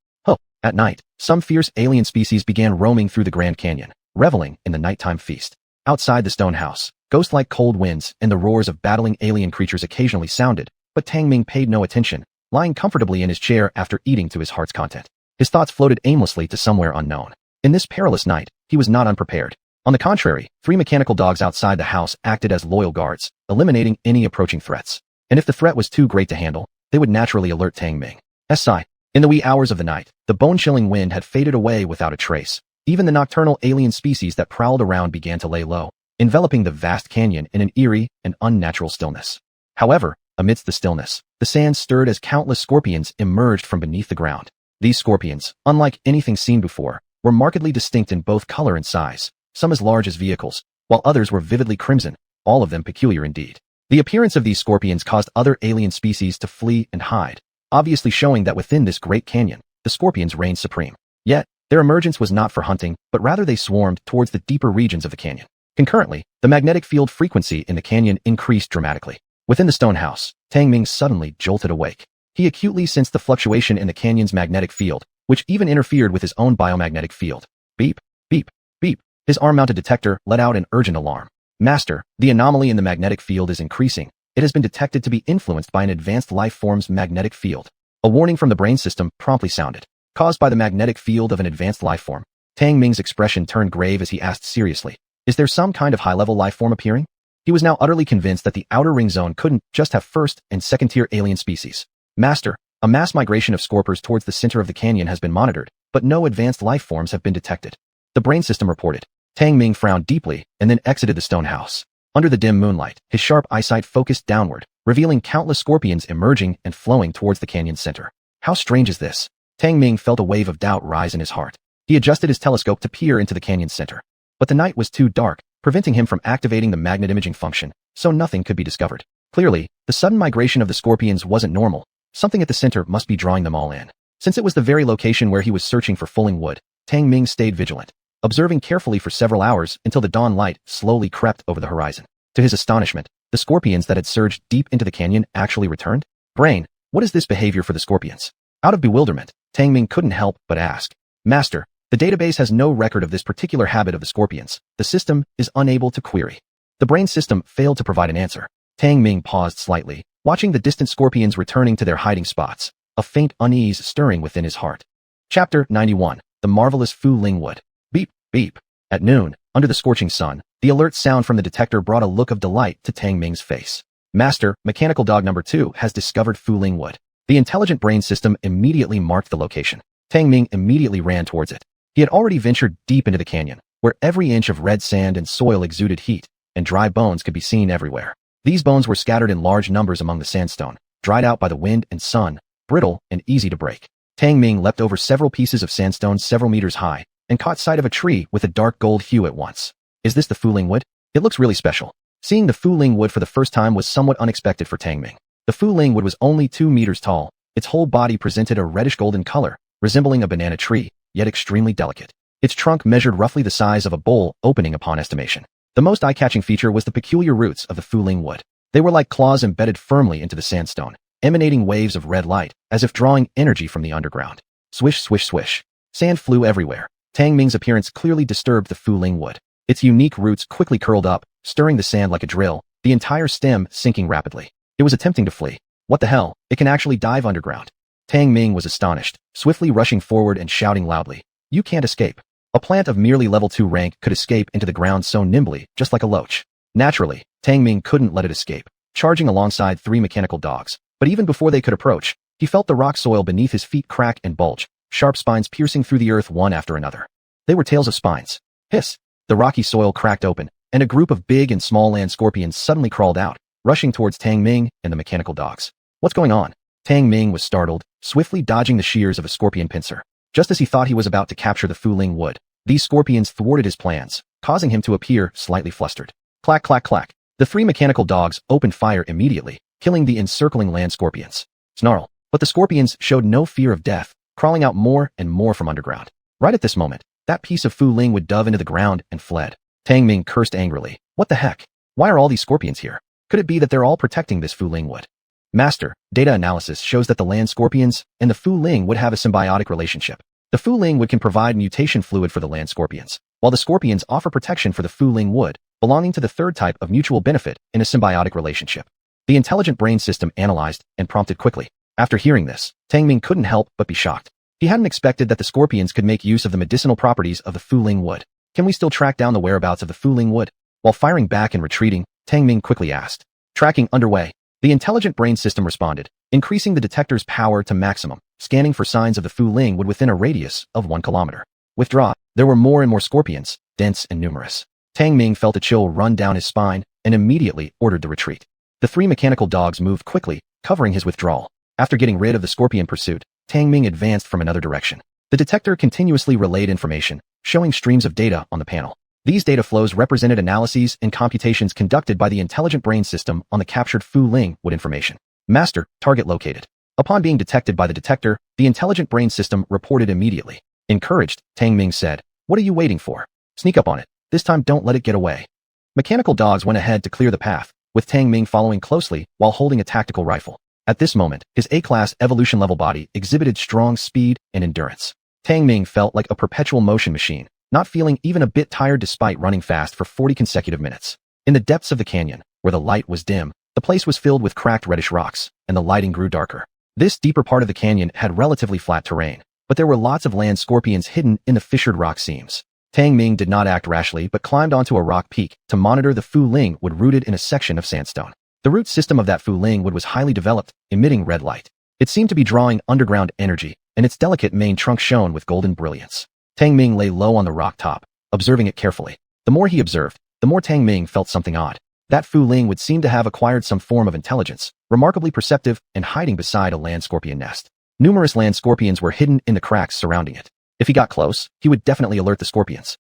At night, some fierce alien species began roaming through the Grand Canyon, reveling in the nighttime feast. Outside the stone house, ghost-like cold winds and the roars of battling alien creatures occasionally sounded, but Tang Ming paid no attention, lying comfortably in his chair after eating to his heart's content. His thoughts floated aimlessly to somewhere unknown. In this perilous night, he was not unprepared. On the contrary, 3 mechanical dogs outside the house acted as loyal guards, eliminating any approaching threats. And if the threat was too great to handle, they would naturally alert Tang Ming. In the wee hours of the night, the bone-chilling wind had faded away without a trace. Even the nocturnal alien species that prowled around began to lay low, enveloping the vast canyon in an eerie and unnatural stillness. However, amidst the stillness, the sand stirred as countless scorpions emerged from beneath the ground. These scorpions, unlike anything seen before, were markedly distinct in both color and size, some as large as vehicles, while others were vividly crimson, all of them peculiar indeed. The appearance of these scorpions caused other alien species to flee and hide, obviously showing that within this great canyon, the scorpions reigned supreme. Yet, their emergence was not for hunting, but rather they swarmed towards the deeper regions of the canyon. Concurrently, the magnetic field frequency in the canyon increased dramatically. Within the stone house, Tang Ming suddenly jolted awake. He acutely sensed the fluctuation in the canyon's magnetic field, which even interfered with his own biomagnetic field. Beep, beep, beep. His arm-mounted detector let out an urgent alarm. Master, the anomaly in the magnetic field is increasing. It has been detected to be influenced by an advanced life form's magnetic field. A warning from the brain system promptly sounded. Caused by the magnetic field of an advanced life form. Tang Ming's expression turned grave as he asked seriously, is there some kind of high-level life form appearing? He was now utterly convinced that the outer ring zone couldn't just have first- and second-tier alien species. Master, a mass migration of scorpers towards the center of the canyon has been monitored, but no advanced life forms have been detected. The brain system reported. Tang Ming frowned deeply and then exited the stone house. Under the dim moonlight, his sharp eyesight focused downward, revealing countless scorpions emerging and flowing towards the canyon's center. How strange is this? Tang Ming felt a wave of doubt rise in his heart. He adjusted his telescope to peer into the canyon's center. But the night was too dark, preventing him from activating the magnet imaging function, so nothing could be discovered. Clearly, the sudden migration of the scorpions wasn't normal. Something at the center must be drawing them all in. Since it was the very location where he was searching for fulling wood, Tang Ming stayed vigilant, observing carefully for several hours until the dawn light slowly crept over the horizon. To his astonishment, the scorpions that had surged deep into the canyon actually returned. Brain, what is this behavior for the scorpions? Out of bewilderment, Tang Ming couldn't help but ask. Master, the database has no record of this particular habit of the scorpions. The system is unable to query. The brain system failed to provide an answer. Tang Ming paused slightly, watching the distant scorpions returning to their hiding spots, a faint unease stirring within his heart. Chapter 91. The Marvelous Fu Ling Wood. Beep, beep. At noon, under the scorching sun, the alert sound from the detector brought a look of delight to Tang Ming's face. Master, mechanical dog number 2 has discovered Fu Ling Wood. The intelligent brain system immediately marked the location. Tang Ming immediately ran towards it. He had already ventured deep into the canyon, where every inch of red sand and soil exuded heat, and dry bones could be seen everywhere. These bones were scattered in large numbers among the sandstone, dried out by the wind and sun, brittle and easy to break. Tang Ming leapt over several pieces of sandstone several meters high, and caught sight of a tree with a dark gold hue at once. Is this the Fu Ling Wood? It looks really special. Seeing the Fu Ling Wood for the first time was somewhat unexpected for Tang Ming. The Fu Ling Wood was only 2 meters tall. Its whole body presented a reddish-golden color, resembling a banana tree, yet extremely delicate. Its trunk measured roughly the size of a bowl opening upon estimation. The most eye-catching feature was the peculiar roots of the Fu Ling Wood. They were like claws embedded firmly into the sandstone, emanating waves of red light, as if drawing energy from the underground. Swish, swish, swish. Sand flew everywhere. Tang Ming's appearance clearly disturbed the Fu Ling Wood. Its unique roots quickly curled up, stirring the sand like a drill, the entire stem sinking rapidly. It was attempting to flee. What the hell? It can actually dive underground. Tang Ming was astonished, swiftly rushing forward and shouting loudly. You can't escape. A plant of merely level 2 rank could escape into the ground so nimbly, just like a loach. Naturally, Tang Ming couldn't let it escape, charging alongside 3 mechanical dogs. But even before they could approach, he felt the rock soil beneath his feet crack and bulge, sharp spines piercing through the earth one after another. They were tails of spines. Hiss! The rocky soil cracked open, and a group of big and small land scorpions suddenly crawled out, rushing towards Tang Ming and the mechanical dogs. What's going on? Tang Ming was startled, swiftly dodging the shears of a scorpion pincer. Just as he thought he was about to capture the Fu Ling Wood, these scorpions thwarted his plans, causing him to appear slightly flustered. Clack, clack, clack. The 3 mechanical dogs opened fire immediately, killing the encircling land scorpions. Snarl. But the scorpions showed no fear of death, crawling out more and more from underground. Right at this moment, that piece of Fu Ling would dove into the ground and fled. Tang Ming cursed angrily. What the heck? Why are all these scorpions here? Could it be that they're all protecting this Fu Ling Wood? Master, data analysis shows that the land scorpions and the Fu Ling would have a symbiotic relationship. The Fu Ling Wood can provide mutation fluid for the land scorpions, while the scorpions offer protection for the Fu Ling Wood, belonging to the third type of mutual benefit in a symbiotic relationship. The intelligent brain system analyzed and prompted quickly. After hearing this, Tang Ming couldn't help but be shocked. He hadn't expected that the scorpions could make use of the medicinal properties of the Fu Ling Wood. Can we still track down the whereabouts of the Fu Ling Wood? While firing back and retreating, Tang Ming quickly asked. Tracking underway. The intelligent brain system responded, increasing the detector's power to maximum, scanning for signs of the Fu Ling Wood within a radius of 1 kilometer. Withdraw. There were more and more scorpions, dense and numerous. Tang Ming felt a chill run down his spine and immediately ordered the retreat. The 3 mechanical dogs moved quickly, covering his withdrawal. After getting rid of the scorpion pursuit, Tang Ming advanced from another direction. The detector continuously relayed information, showing streams of data on the panel. These data flows represented analyses and computations conducted by the intelligent brain system on the captured Fu Ling Wood information. Master, target located. Upon being detected by the detector, the intelligent brain system reported immediately. Encouraged, Tang Ming said, what are you waiting for? Sneak up on it. This time don't let it get away. Mechanical dogs went ahead to clear the path, with Tang Ming following closely while holding a tactical rifle. At this moment, his A-class evolution-level body exhibited strong speed and endurance. Tang Ming felt like a perpetual motion machine, not feeling even a bit tired despite running fast for 40 consecutive minutes. In the depths of the canyon, where the light was dim, the place was filled with cracked reddish rocks, and the lighting grew darker. This deeper part of the canyon had relatively flat terrain, but there were lots of land scorpions hidden in the fissured rock seams. Tang Ming did not act rashly but climbed onto a rock peak to monitor the Fu Ling Wood rooted in a section of sandstone. The root system of that Fu Ling Wood was highly developed, emitting red light. It seemed to be drawing underground energy, and its delicate main trunk shone with golden brilliance. Tang Ming lay low on the rock top, observing it carefully. The more he observed, the more Tang Ming felt something odd. That Fu Ling would seem to have acquired some form of intelligence, remarkably perceptive and hiding beside a land scorpion nest. Numerous land scorpions were hidden in the cracks surrounding it. If he got close, he would definitely alert the scorpions.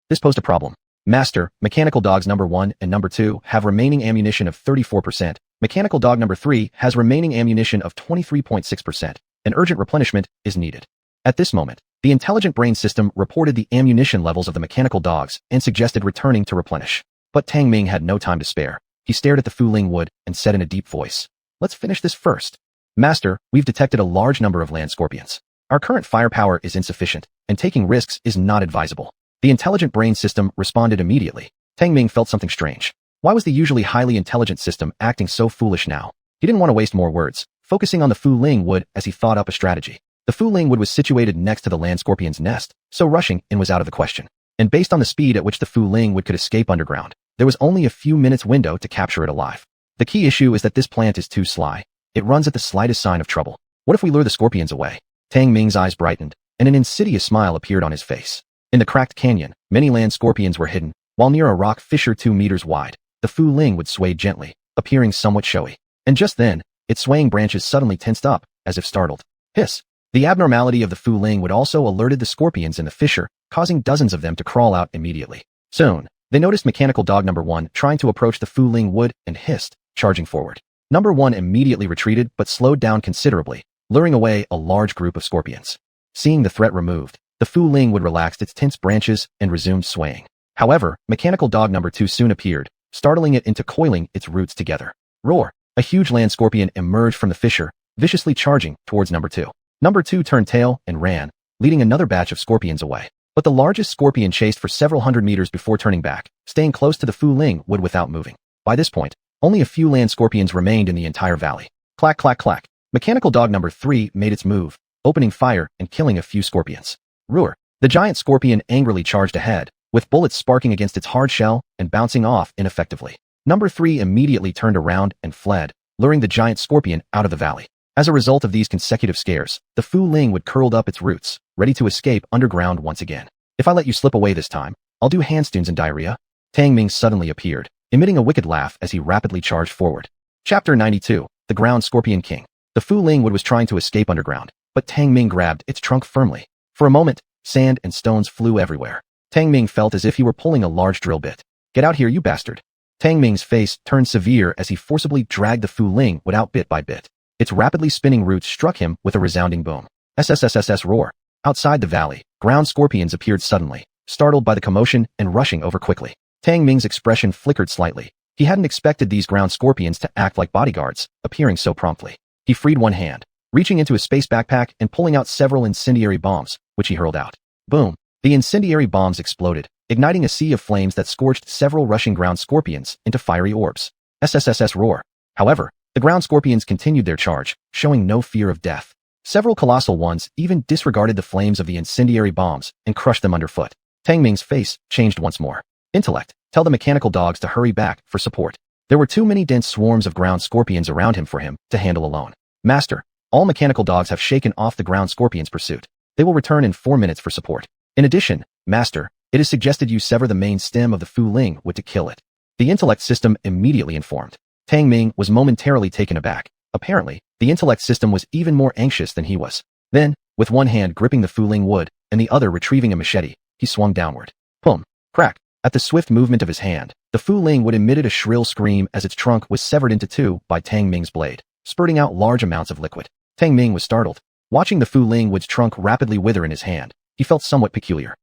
This posed a problem. Master, mechanical dogs number 1 and number 2 have remaining ammunition of 34%. Mechanical dog number 3 has remaining ammunition of 23.6%. An urgent replenishment is needed. At this moment, the intelligent brain system reported the ammunition levels of the mechanical dogs and suggested returning to replenish. But Tang Ming had no time to spare. He stared at the Fu Ling wood and said in a deep voice, "Let's finish this first. Master, we've detected a large number of land scorpions. Our current firepower is insufficient, and taking risks is not advisable." The intelligent brain system responded immediately. Tang Ming felt something strange. Why was the usually highly intelligent system acting so foolish now? He didn't want to waste more words, focusing on the Fu Ling wood as he thought up a strategy. The Fu Ling wood was situated next to the land scorpion's nest, so rushing in was out of the question. And based on the speed at which the Fu Ling wood could escape underground, there was only a few minutes window to capture it alive. The key issue is that this plant is too sly. It runs at the slightest sign of trouble. What if we lure the scorpions away? Tang Ming's eyes brightened, and an insidious smile appeared on his face. In the cracked canyon, many land scorpions were hidden, while near a rock fissure 2 meters wide, the Fu Ling would sway gently, appearing somewhat showy. And just then, its swaying branches suddenly tensed up, as if startled. Hiss! The abnormality of the Fu Ling would also alerted the scorpions in the fissure, causing dozens of them to crawl out immediately. Soon, they noticed mechanical dog number 1 trying to approach the Fu Ling wood and hissed, charging forward. Number 1 immediately retreated but slowed down considerably, luring away a large group of scorpions. Seeing the threat removed, the Fu Ling wood relaxed its tense branches and resumed swaying. However, mechanical dog number 2 soon appeared, startling it into coiling its roots together. Roar! A huge land scorpion emerged from the fissure, viciously charging towards number 2. Number 2 turned tail and ran, leading another batch of scorpions away. But the largest scorpion chased for several hundred meters before turning back, staying close to the Fu Ling wood without moving. By this point, only a few land scorpions remained in the entire valley. Clack, clack, clack. Mechanical dog number 3 made its move, opening fire and killing a few scorpions. Roar! The giant scorpion angrily charged ahead, with bullets sparking against its hard shell and bouncing off ineffectively. Number 3 immediately turned around and fled, luring the giant scorpion out of the valley. As a result of these consecutive scares, the Fu Ling would curled up its roots, ready to escape underground once again. If I let you slip away this time, I'll do handstands and diarrhea. Tang Ming suddenly appeared, emitting a wicked laugh as he rapidly charged forward. Chapter 92, The Ground Scorpion King. The Fu Ling wood was trying to escape underground, but Tang Ming grabbed its trunk firmly. For a moment, sand and stones flew everywhere. Tang Ming felt as if he were pulling a large drill bit. "Get out here, you bastard." Tang Ming's face turned severe as he forcibly dragged the Fu Ling wood out bit by bit. Its rapidly spinning roots struck him with a resounding boom. SSSSS roar. Outside the valley, ground scorpions appeared suddenly, startled by the commotion and rushing over quickly. Tang Ming's expression flickered slightly. He hadn't expected these ground scorpions to act like bodyguards, appearing so promptly. He freed one hand, reaching into his space backpack and pulling out several incendiary bombs, which he hurled out. Boom! The incendiary bombs exploded, igniting a sea of flames that scorched several rushing ground scorpions into fiery orbs. SSSS roar. However, the ground scorpions continued their charge, showing no fear of death. Several colossal ones even disregarded the flames of the incendiary bombs and crushed them underfoot. Tang Ming's face changed once more. Intellect, tell the mechanical dogs to hurry back for support. There were too many dense swarms of ground scorpions around him for him to handle alone. Master, all mechanical dogs have shaken off the ground scorpions' pursuit. They will return in 4 minutes for support. In addition, Master, it is suggested you sever the main stem of the Fu Ling wood to kill it. The intellect system immediately informed. Tang Ming was momentarily taken aback. Apparently, the intellect system was even more anxious than he was. Then, with one hand gripping the Fu Ling wood and the other retrieving a machete, he swung downward. Pum! Crack! At the swift movement of his hand, the Fu Ling wood emitted a shrill scream as its trunk was severed into 2 by Tang Ming's blade, spurting out large amounts of liquid. Tang Ming was startled. Watching the Fu Ling wood's trunk rapidly wither in his hand, he felt somewhat peculiar.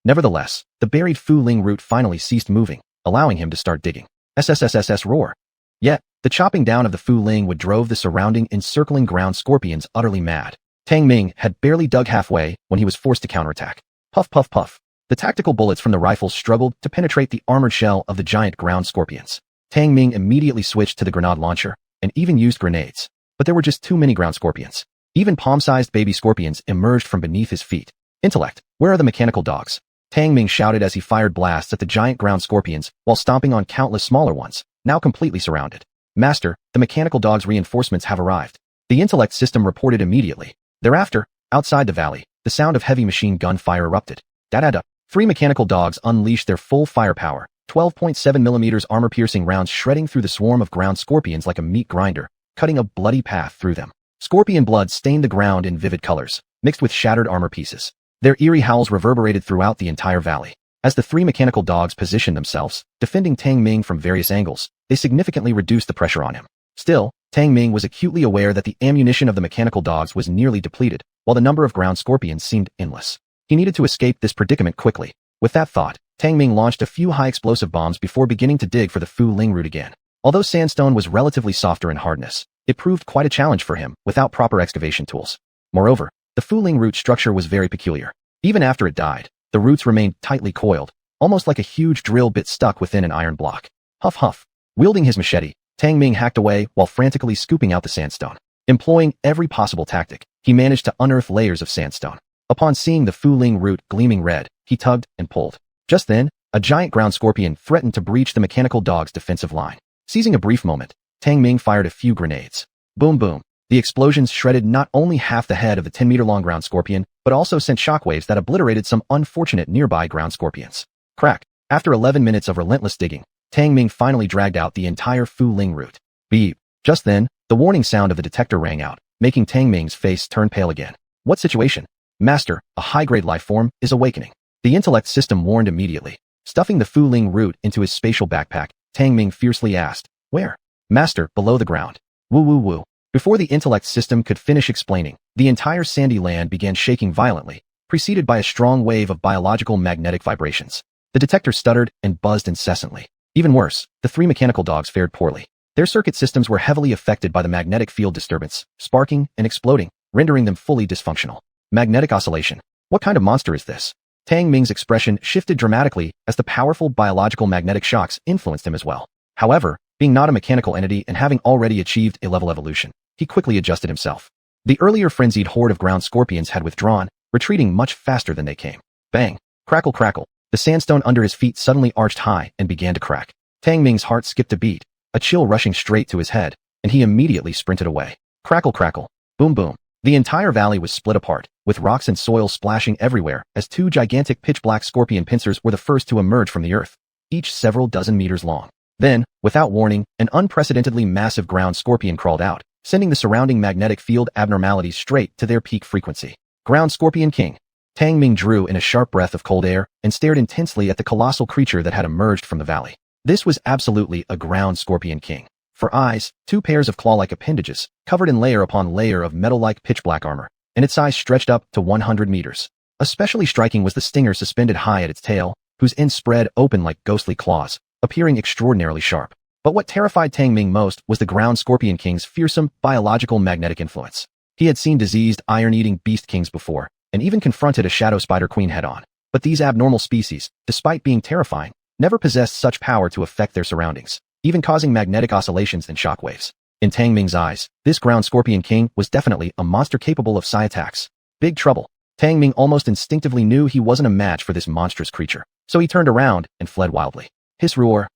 Nevertheless, the buried Fu Ling root finally ceased moving, allowing him to start digging. SSSSS roar. Yet, the chopping down of the Fu Ling wood drove the surrounding encircling ground scorpions utterly mad. Tang Ming had barely dug halfway when he was forced to counterattack. Puff, puff, puff. The tactical bullets from the rifles struggled to penetrate the armored shell of the giant ground scorpions. Tang Ming immediately switched to the grenade launcher and even used grenades. But there were just too many ground scorpions. Even palm-sized baby scorpions emerged from beneath his feet. Intellect, where are the mechanical dogs? Tang Ming shouted as he fired blasts at the giant ground scorpions while stomping on countless smaller ones, now completely surrounded. Master, the mechanical dogs' reinforcements have arrived. The intellect system reported immediately. Thereafter, outside the valley, the sound of heavy machine gun fire erupted. Da-da-da. 3 mechanical dogs unleashed their full firepower, 12.7mm armor-piercing rounds shredding through the swarm of ground scorpions like a meat grinder, cutting a bloody path through them. Scorpion blood stained the ground in vivid colors, mixed with shattered armor pieces. Their eerie howls reverberated throughout the entire valley. As the three mechanical dogs positioned themselves, defending Tang Ming from various angles, they significantly reduced the pressure on him. Still, Tang Ming was acutely aware that the ammunition of the mechanical dogs was nearly depleted, while the number of ground scorpions seemed endless. He needed to escape this predicament quickly. With that thought, Tang Ming launched a few high-explosive bombs before beginning to dig for the Fu Ling route again. Although sandstone was relatively softer in hardness, it proved quite a challenge for him without proper excavation tools. Moreover, the Fu Ling root structure was very peculiar. Even after it died, the roots remained tightly coiled, almost like a huge drill bit stuck within an iron block. Huff huff. Wielding his machete, Tang Ming hacked away while frantically scooping out the sandstone. Employing every possible tactic, he managed to unearth layers of sandstone. Upon seeing the Fu Ling root gleaming red, he tugged and pulled. Just then, a giant ground scorpion threatened to breach the mechanical dog's defensive line. Seizing a brief moment, Tang Ming fired a few grenades. Boom boom. The explosions shredded not only half the head of the 10-meter-long ground scorpion, but also sent shockwaves that obliterated some unfortunate nearby ground scorpions. Crack. After 11 minutes of relentless digging, Tang Ming finally dragged out the entire Fu Ling root. Beep. Just then, the warning sound of the detector rang out, making Tang Ming's face turn pale again. What situation? Master, a high-grade life form, is awakening. The intellect system warned immediately. Stuffing the Fu Ling root into his spatial backpack, Tang Ming fiercely asked, "Where?" "Master, below the ground." Woo woo woo. Before the intellect system could finish explaining, the entire sandy land began shaking violently, preceded by a strong wave of biological magnetic vibrations. The detector stuttered and buzzed incessantly. Even worse, the three mechanical dogs fared poorly. Their circuit systems were heavily affected by the magnetic field disturbance, sparking and exploding, rendering them fully dysfunctional. Magnetic oscillation. What kind of monster is this? Tang Ming's expression shifted dramatically as the powerful biological magnetic shocks influenced him as well. However, being not a mechanical entity and having already achieved a level evolution, he quickly adjusted himself. The earlier frenzied horde of ground scorpions had withdrawn, retreating much faster than they came. Bang! Crackle crackle. The sandstone under his feet suddenly arched high and began to crack. Tang Ming's heart skipped a beat, a chill rushing straight to his head, and he immediately sprinted away. Crackle crackle. Boom boom. The entire valley was split apart, with rocks and soil splashing everywhere as two gigantic pitch-black scorpion pincers were the first to emerge from the earth, each several dozen meters long. Then, without warning, an unprecedentedly massive ground scorpion crawled out, sending the surrounding magnetic field abnormalities straight to their peak frequency. Ground Scorpion King. Tang Ming drew in a sharp breath of cold air and stared intensely at the colossal creature that had emerged from the valley. This was absolutely a ground scorpion king. For eyes, two pairs of claw-like appendages, covered in layer upon layer of metal-like pitch-black armor, and its size stretched up to 100 meters. Especially striking was the stinger suspended high at its tail, whose ends spread open like ghostly claws, appearing extraordinarily sharp. But what terrified Tang Ming most was the ground scorpion king's fearsome, biological magnetic influence. He had seen diseased, iron-eating beast kings before, and even confronted a shadow spider queen head-on. But these abnormal species, despite being terrifying, never possessed such power to affect their surroundings, even causing magnetic oscillations and shockwaves. In Tang Ming's eyes, this ground scorpion king was definitely a monster capable of psi attacks. Big trouble. Tang Ming almost instinctively knew he wasn't a match for this monstrous creature, so he turned around and fled wildly. Hiss roar.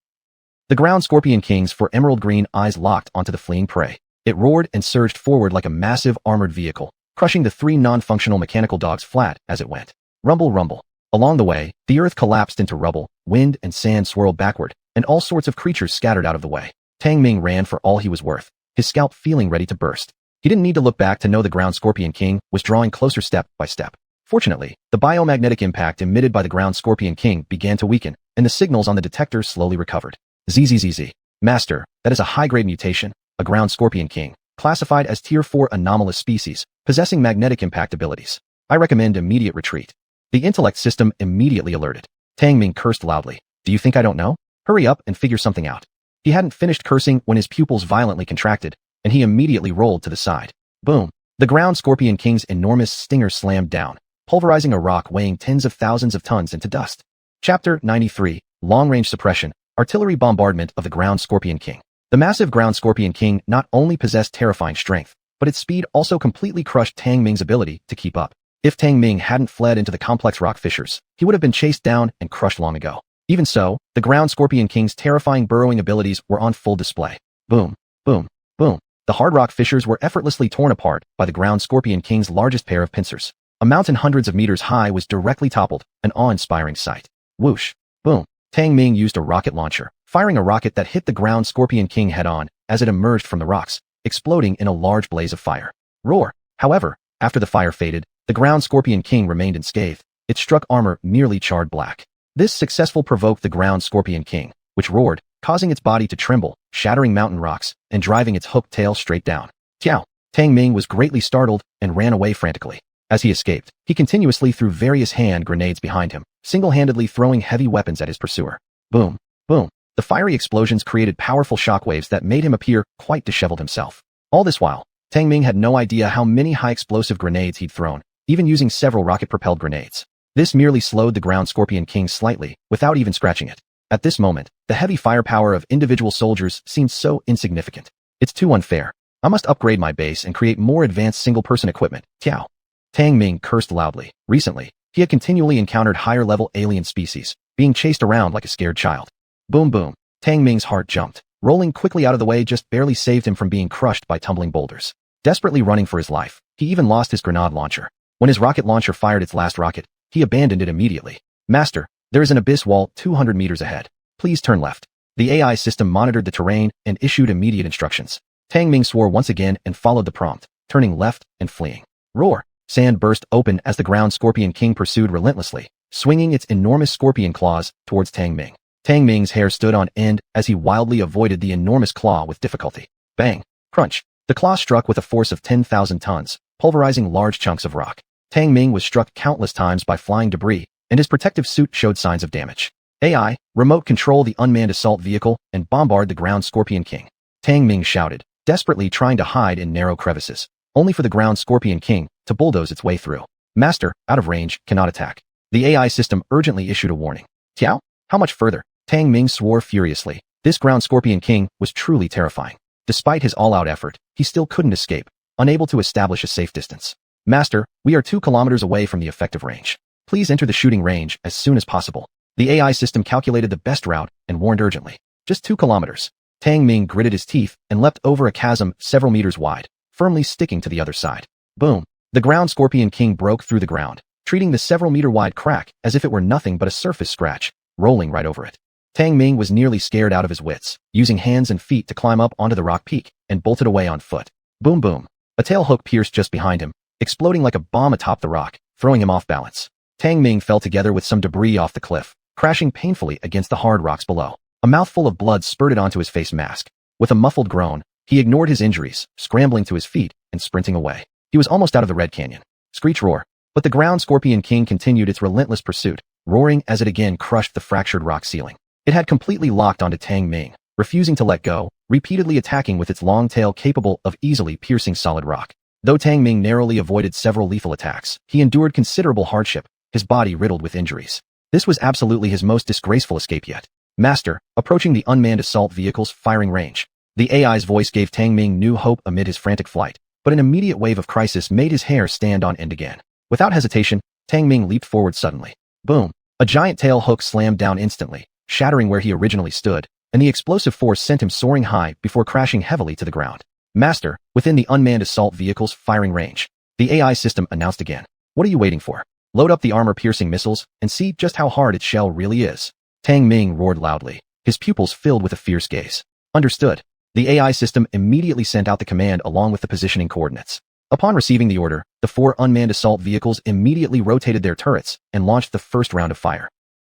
The ground scorpion king's four emerald green eyes locked onto the fleeing prey. It roared and surged forward like a massive armored vehicle, crushing the three non-functional mechanical dogs flat as it went. Rumble rumble. Along the way, the earth collapsed into rubble, wind and sand swirled backward, and all sorts of creatures scattered out of the way. Tang Ming ran for all he was worth, his scalp feeling ready to burst. He didn't need to look back to know the ground scorpion king was drawing closer step by step. Fortunately, the biomagnetic impact emitted by the ground scorpion king began to weaken, and the signals on the detector slowly recovered. ZZZZ. Master, that is a high-grade mutation, a ground scorpion king, classified as Tier 4 anomalous species, possessing magnetic impact abilities. I recommend immediate retreat. The intellect system immediately alerted. Tang Ming cursed loudly. Do you think I don't know? Hurry up and figure something out. He hadn't finished cursing when his pupils violently contracted, and he immediately rolled to the side. Boom. The ground scorpion king's enormous stinger slammed down, pulverizing a rock weighing tens of thousands of tons into dust. Chapter 93, Long-Range Suppression, Artillery Bombardment of the Ground Scorpion King. The massive ground scorpion king not only possessed terrifying strength, but its speed also completely crushed Tang Ming's ability to keep up. If Tang Ming hadn't fled into the complex rock fissures, he would have been chased down and crushed long ago. Even so, the ground scorpion king's terrifying burrowing abilities were on full display. Boom, boom, boom. The hard rock fissures were effortlessly torn apart by the ground scorpion king's largest pair of pincers. A mountain hundreds of meters high was directly toppled, an awe-inspiring sight. Whoosh, boom. Tang Ming used a rocket launcher, firing a rocket that hit the ground scorpion king head-on as it emerged from the rocks, exploding in a large blaze of fire. Roar. However, after the fire faded, the ground Scorpion King remained unscathed. It struck armor merely charred black. This successful provoked the ground Scorpion King, which roared, causing its body to tremble, shattering mountain rocks, and driving its hooked tail straight down. Tiao! Tang Ming was greatly startled and ran away frantically. As he escaped, he continuously threw various hand grenades behind him, single-handedly throwing heavy weapons at his pursuer. Boom! Boom! The fiery explosions created powerful shockwaves that made him appear quite disheveled himself. All this while, Tang Ming had no idea how many high-explosive grenades he'd thrown, even using several rocket-propelled grenades. This merely slowed the ground Scorpion King slightly, without even scratching it. At this moment, the heavy firepower of individual soldiers seemed so insignificant. It's too unfair. I must upgrade my base and create more advanced single-person equipment. Tiao! Tang Ming cursed loudly. Recently, he had continually encountered higher-level alien species, being chased around like a scared child. Boom boom. Tang Ming's heart jumped. Rolling quickly out of the way just barely saved him from being crushed by tumbling boulders. Desperately running for his life, he even lost his grenade launcher. When his rocket launcher fired its last rocket, he abandoned it immediately. Master, there is an abyss wall 200 meters ahead. Please turn left. The AI system monitored the terrain and issued immediate instructions. Tang Ming swore once again and followed the prompt, turning left and fleeing. Roar! Sand burst open as the ground Scorpion King pursued relentlessly, swinging its enormous scorpion claws towards Tang Ming. Tang Ming's hair stood on end as he wildly avoided the enormous claw with difficulty. Bang! Crunch! The claw struck with a force of 10,000 tons, pulverizing large chunks of rock. Tang Ming was struck countless times by flying debris, and his protective suit showed signs of damage. AI, remote control the unmanned assault vehicle and bombard the ground Scorpion King. Tang Ming shouted, desperately trying to hide in narrow crevices, only for the ground Scorpion King to bulldoze its way through. Master, out of range, cannot attack. The AI system urgently issued a warning. Tiao? How much further? Tang Ming swore furiously. This ground Scorpion King was truly terrifying. Despite his all-out effort, he still couldn't escape, unable to establish a safe distance. Master, we are 2 kilometers away from the effective range. Please enter the shooting range as soon as possible. The AI system calculated the best route and warned urgently. Just 2 kilometers. Tang Ming gritted his teeth and leapt over a chasm several meters wide, firmly sticking to the other side. Boom! The ground Scorpion King broke through the ground, treating the several-meter-wide crack as if it were nothing but a surface scratch, rolling right over it. Tang Ming was nearly scared out of his wits, using hands and feet to climb up onto the rock peak, and bolted away on foot. Boom boom! A tail hook pierced just behind him, exploding like a bomb atop the rock, throwing him off balance. Tang Ming fell together with some debris off the cliff, crashing painfully against the hard rocks below. A mouthful of blood spurted onto his face mask. With a muffled groan, he ignored his injuries, scrambling to his feet and sprinting away. He was almost out of the Red Canyon. Screech roar! But the ground Scorpion King continued its relentless pursuit, roaring as it again crushed the fractured rock ceiling. It had completely locked onto Tang Ming, refusing to let go, repeatedly attacking with its long tail capable of easily piercing solid rock. Though Tang Ming narrowly avoided several lethal attacks, he endured considerable hardship, his body riddled with injuries. This was absolutely his most disgraceful escape yet. Master, approaching the unmanned assault vehicle's firing range. The AI's voice gave Tang Ming new hope amid his frantic flight, but an immediate wave of crisis made his hair stand on end again. Without hesitation, Tang Ming leaped forward suddenly. Boom! A giant tail hook slammed down instantly, shattering where he originally stood, and the explosive force sent him soaring high before crashing heavily to the ground. Master, within the unmanned assault vehicle's firing range. The AI system announced again. What are you waiting for? Load up the armor-piercing missiles and see just how hard its shell really is. Tang Ming roared loudly, his pupils filled with a fierce gaze. Understood. The AI system immediately sent out the command along with the positioning coordinates. Upon receiving the order, the 4 unmanned assault vehicles immediately rotated their turrets and launched the first round of fire.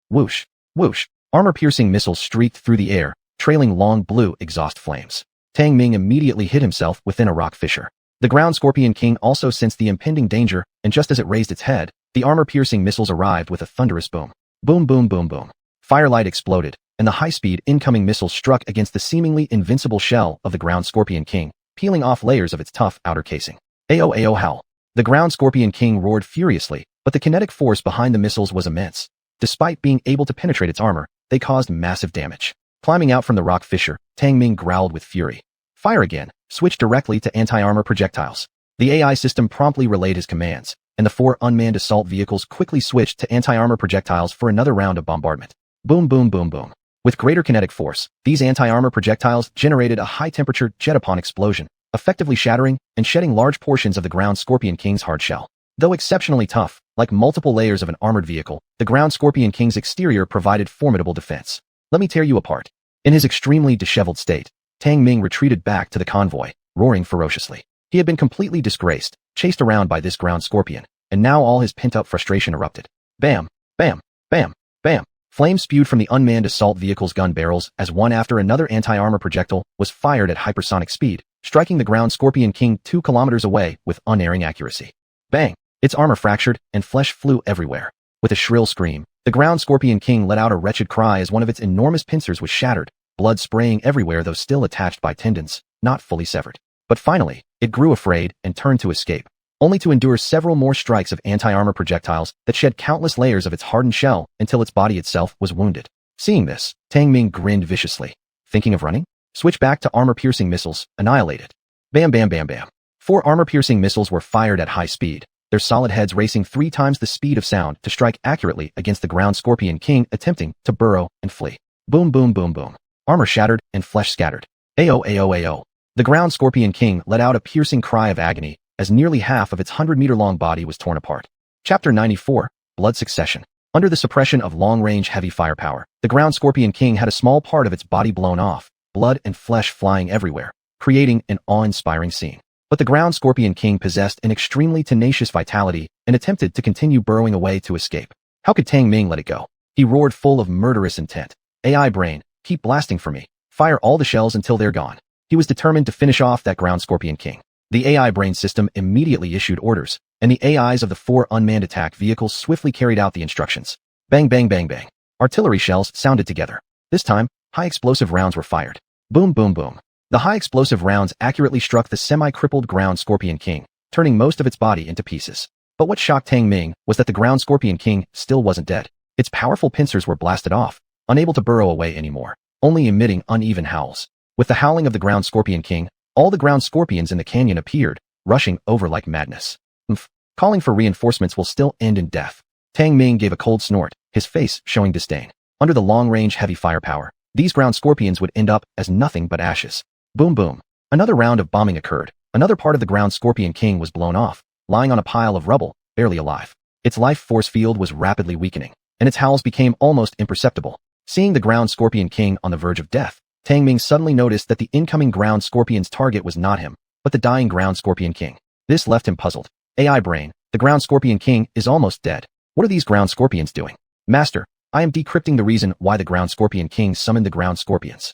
Whoosh! Whoosh! Armor-piercing missiles streaked through the air, trailing long blue exhaust flames. Tang Ming immediately hid himself within a rock fissure. The ground Scorpion King also sensed the impending danger, and just as it raised its head, the armor-piercing missiles arrived with a thunderous boom. Boom boom boom boom. Firelight exploded, and the high-speed incoming missiles struck against the seemingly invincible shell of the ground Scorpion King, peeling off layers of its tough outer casing. Ayo ayo howl. The ground Scorpion King roared furiously, but the kinetic force behind the missiles was immense. Despite being able to penetrate its armor, they caused massive damage. Climbing out from the rock fissure, Tang Ming growled with fury. Fire again. Switch directly to anti-armor projectiles. The AI system promptly relayed his commands, and the 4 unmanned assault vehicles quickly switched to anti-armor projectiles for another round of bombardment. Boom boom boom boom. With greater kinetic force, these anti-armor projectiles generated a high-temperature jet-upon explosion, effectively shattering and shedding large portions of the ground Scorpion King's hard shell. Though exceptionally tough, like multiple layers of an armored vehicle, the ground Scorpion King's exterior provided formidable defense. Let me tear you apart. In his extremely disheveled state, Tang Ming retreated back to the convoy, roaring ferociously. He had been completely disgraced, chased around by this ground scorpion, and now all his pent-up frustration erupted. Bam! Bam! Bam! Bam! Flames spewed from the unmanned assault vehicle's gun barrels as one after another anti-armor projectile was fired at hypersonic speed, striking the ground Scorpion King 2 kilometers away with unerring accuracy. Bang! Its armor fractured, and flesh flew everywhere. With a shrill scream, the ground Scorpion King let out a wretched cry as one of its enormous pincers was shattered, blood spraying everywhere though still attached by tendons, not fully severed. But finally, it grew afraid and turned to escape, only to endure several more strikes of anti-armor projectiles that shed countless layers of its hardened shell until its body itself was wounded. Seeing this, Tang Ming grinned viciously. Thinking of running? Switch back to armor-piercing missiles, annihilate it. Bam bam bam bam. 4 armor-piercing missiles were fired at high speed, their solid heads racing 3 times the speed of sound to strike accurately against the ground Scorpion King attempting to burrow and flee. Boom boom boom boom. Armor shattered and flesh scattered. Ayo ayo ayo. The ground Scorpion King let out a piercing cry of agony as nearly half of its 100-meter-long body was torn apart. Chapter 94, Blood Succession. Under the suppression of long-range heavy firepower, the ground Scorpion King had a small part of its body blown off, blood and flesh flying everywhere, creating an awe-inspiring scene. But the ground Scorpion King possessed an extremely tenacious vitality and attempted to continue burrowing away to escape. How could Tang Ming let it go? He roared full of murderous intent. AI brain, keep blasting for me. Fire all the shells until they're gone. He was determined to finish off that ground Scorpion King. The AI brain system immediately issued orders, and the AIs of the 4 unmanned attack vehicles swiftly carried out the instructions. Bang bang bang bang. Artillery shells sounded together. This time, high-explosive rounds were fired. Boom boom boom. The high-explosive rounds accurately struck the semi-crippled ground Scorpion King, turning most of its body into pieces. But what shocked Tang Ming was that the ground Scorpion King still wasn't dead. Its powerful pincers were blasted off, unable to burrow away anymore, only emitting uneven howls. With the howling of the ground Scorpion King, all the ground scorpions in the canyon appeared, rushing over like madness. Calling for reinforcements will still end in death. Tang Ming gave a cold snort, his face showing disdain. Under the long-range heavy firepower, these ground scorpions would end up as nothing but ashes. Boom boom. Another round of bombing occurred. Another part of the ground Scorpion King was blown off, lying on a pile of rubble, barely alive. Its life force field was rapidly weakening, and its howls became almost imperceptible. Seeing the ground Scorpion King on the verge of death, Tang Ming suddenly noticed that the incoming ground scorpion's target was not him, but the dying ground Scorpion King. This left him puzzled. AI brain, the ground Scorpion King is almost dead. What are these ground scorpions doing? Master, I am decrypting the reason why the ground Scorpion King summoned the ground scorpions.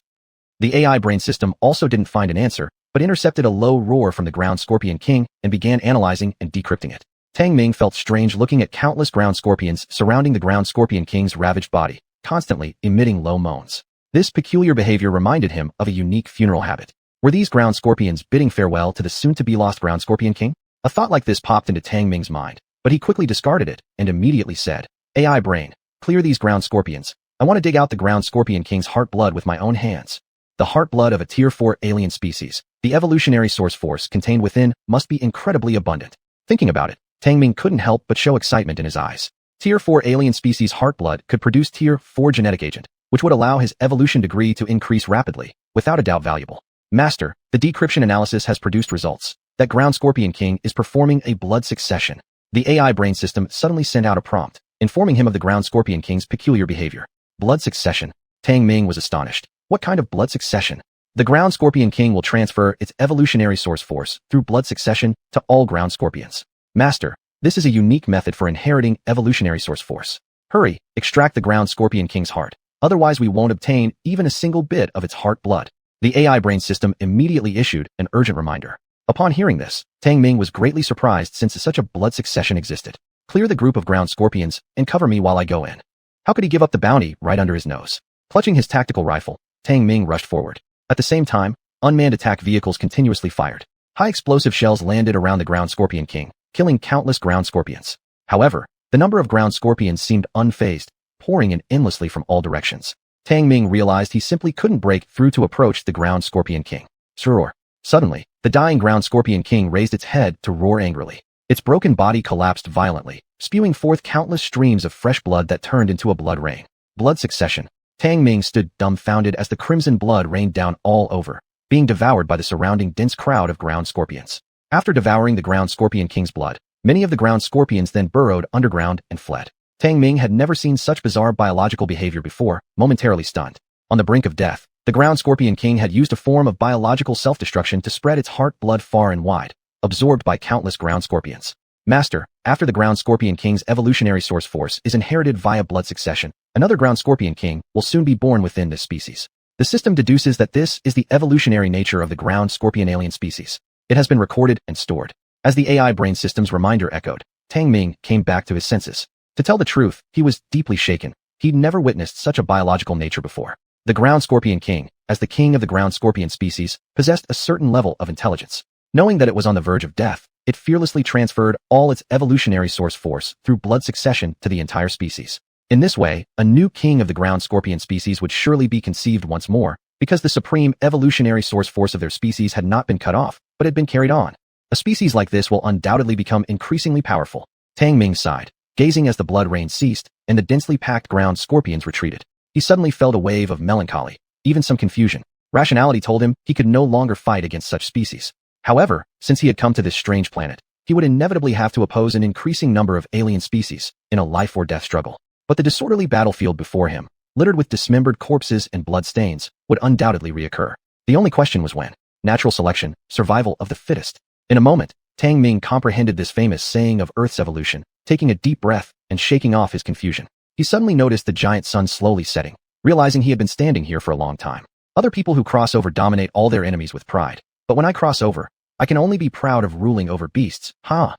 The AI brain system also didn't find an answer, but intercepted a low roar from the ground Scorpion King and began analyzing and decrypting it. Tang Ming felt strange looking at countless ground scorpions surrounding the ground Scorpion King's ravaged body, constantly emitting low moans. This peculiar behavior reminded him of a unique funeral habit. Were these ground scorpions bidding farewell to the soon-to-be-lost ground Scorpion King? A thought like this popped into Tang Ming's mind, but he quickly discarded it and immediately said, AI brain, clear these ground scorpions. I want to dig out the ground Scorpion King's heart blood with my own hands. The heart blood of a Tier 4 alien species, the evolutionary source force contained within, must be incredibly abundant. Thinking about it, Tang Ming couldn't help but show excitement in his eyes. Tier 4 alien species heart blood could produce Tier 4 genetic agent, which would allow his evolution degree to increase rapidly, without a doubt valuable. Master, the decryption analysis has produced results. That ground Scorpion King is performing a blood succession. The AI brain system suddenly sent out a prompt, informing him of the ground Scorpion King's peculiar behavior. Blood succession. Tang Ming was astonished. What kind of blood succession? The ground Scorpion King will transfer its evolutionary source force through blood succession to all ground scorpions. Master, this is a unique method for inheriting evolutionary source force. Hurry, extract the ground Scorpion King's heart. Otherwise we won't obtain even a single bit of its heart blood. The AI brain system immediately issued an urgent reminder. Upon hearing this, Tang Ming was greatly surprised since such a blood succession existed. Clear the group of ground scorpions and cover me while I go in. How could he give up the bounty right under his nose? Clutching his tactical rifle, Tang Ming rushed forward. At the same time, unmanned attack vehicles continuously fired. High explosive shells landed around the ground Scorpion King, killing countless ground scorpions. However, the number of ground scorpions seemed unfazed, pouring in endlessly from all directions. Tang Ming realized he simply couldn't break through to approach the ground Scorpion King. Roar. Suddenly, the dying ground Scorpion King raised its head to roar angrily. Its broken body collapsed violently, spewing forth countless streams of fresh blood that turned into a blood rain. Blood succession. Tang Ming stood dumbfounded as the crimson blood rained down all over, being devoured by the surrounding dense crowd of ground scorpions. After devouring the ground Scorpion King's blood, many of the ground scorpions then burrowed underground and fled. Tang Ming had never seen such bizarre biological behavior before, momentarily stunned. On the brink of death, the ground Scorpion King had used a form of biological self-destruction to spread its heart blood far and wide, absorbed by countless ground scorpions. Master, after the ground scorpion king's evolutionary source force is inherited via blood succession, another ground scorpion king will soon be born within this species. The system deduces that this is the evolutionary nature of the ground scorpion alien species. It has been recorded and stored. As the AI brain system's reminder echoed, Tang Ming came back to his senses. To tell the truth, he was deeply shaken. He'd never witnessed such a biological nature before. The ground scorpion king, as the king of the ground scorpion species, possessed a certain level of intelligence. Knowing that it was on the verge of death, it fearlessly transferred all its evolutionary source force through blood succession to the entire species. In this way, a new king of the ground scorpion species would surely be conceived once more, because the supreme evolutionary source force of their species had not been cut off, but had been carried on. A species like this will undoubtedly become increasingly powerful. Tang Ming sighed, gazing as the blood rain ceased and the densely packed ground scorpions retreated. He suddenly felt a wave of melancholy, even some confusion. Rationality told him he could no longer fight against such species. However, since he had come to this strange planet, he would inevitably have to oppose an increasing number of alien species in a life-or-death struggle. But the disorderly battlefield before him, littered with dismembered corpses and blood stains, would undoubtedly reoccur. The only question was when. Natural selection, survival of the fittest. In a moment, Tang Ming comprehended this famous saying of Earth's evolution, taking a deep breath and shaking off his confusion. He suddenly noticed the giant sun slowly setting, realizing he had been standing here for a long time. Other people who cross over dominate all their enemies with pride. But when I cross over, I can only be proud of ruling over beasts, huh?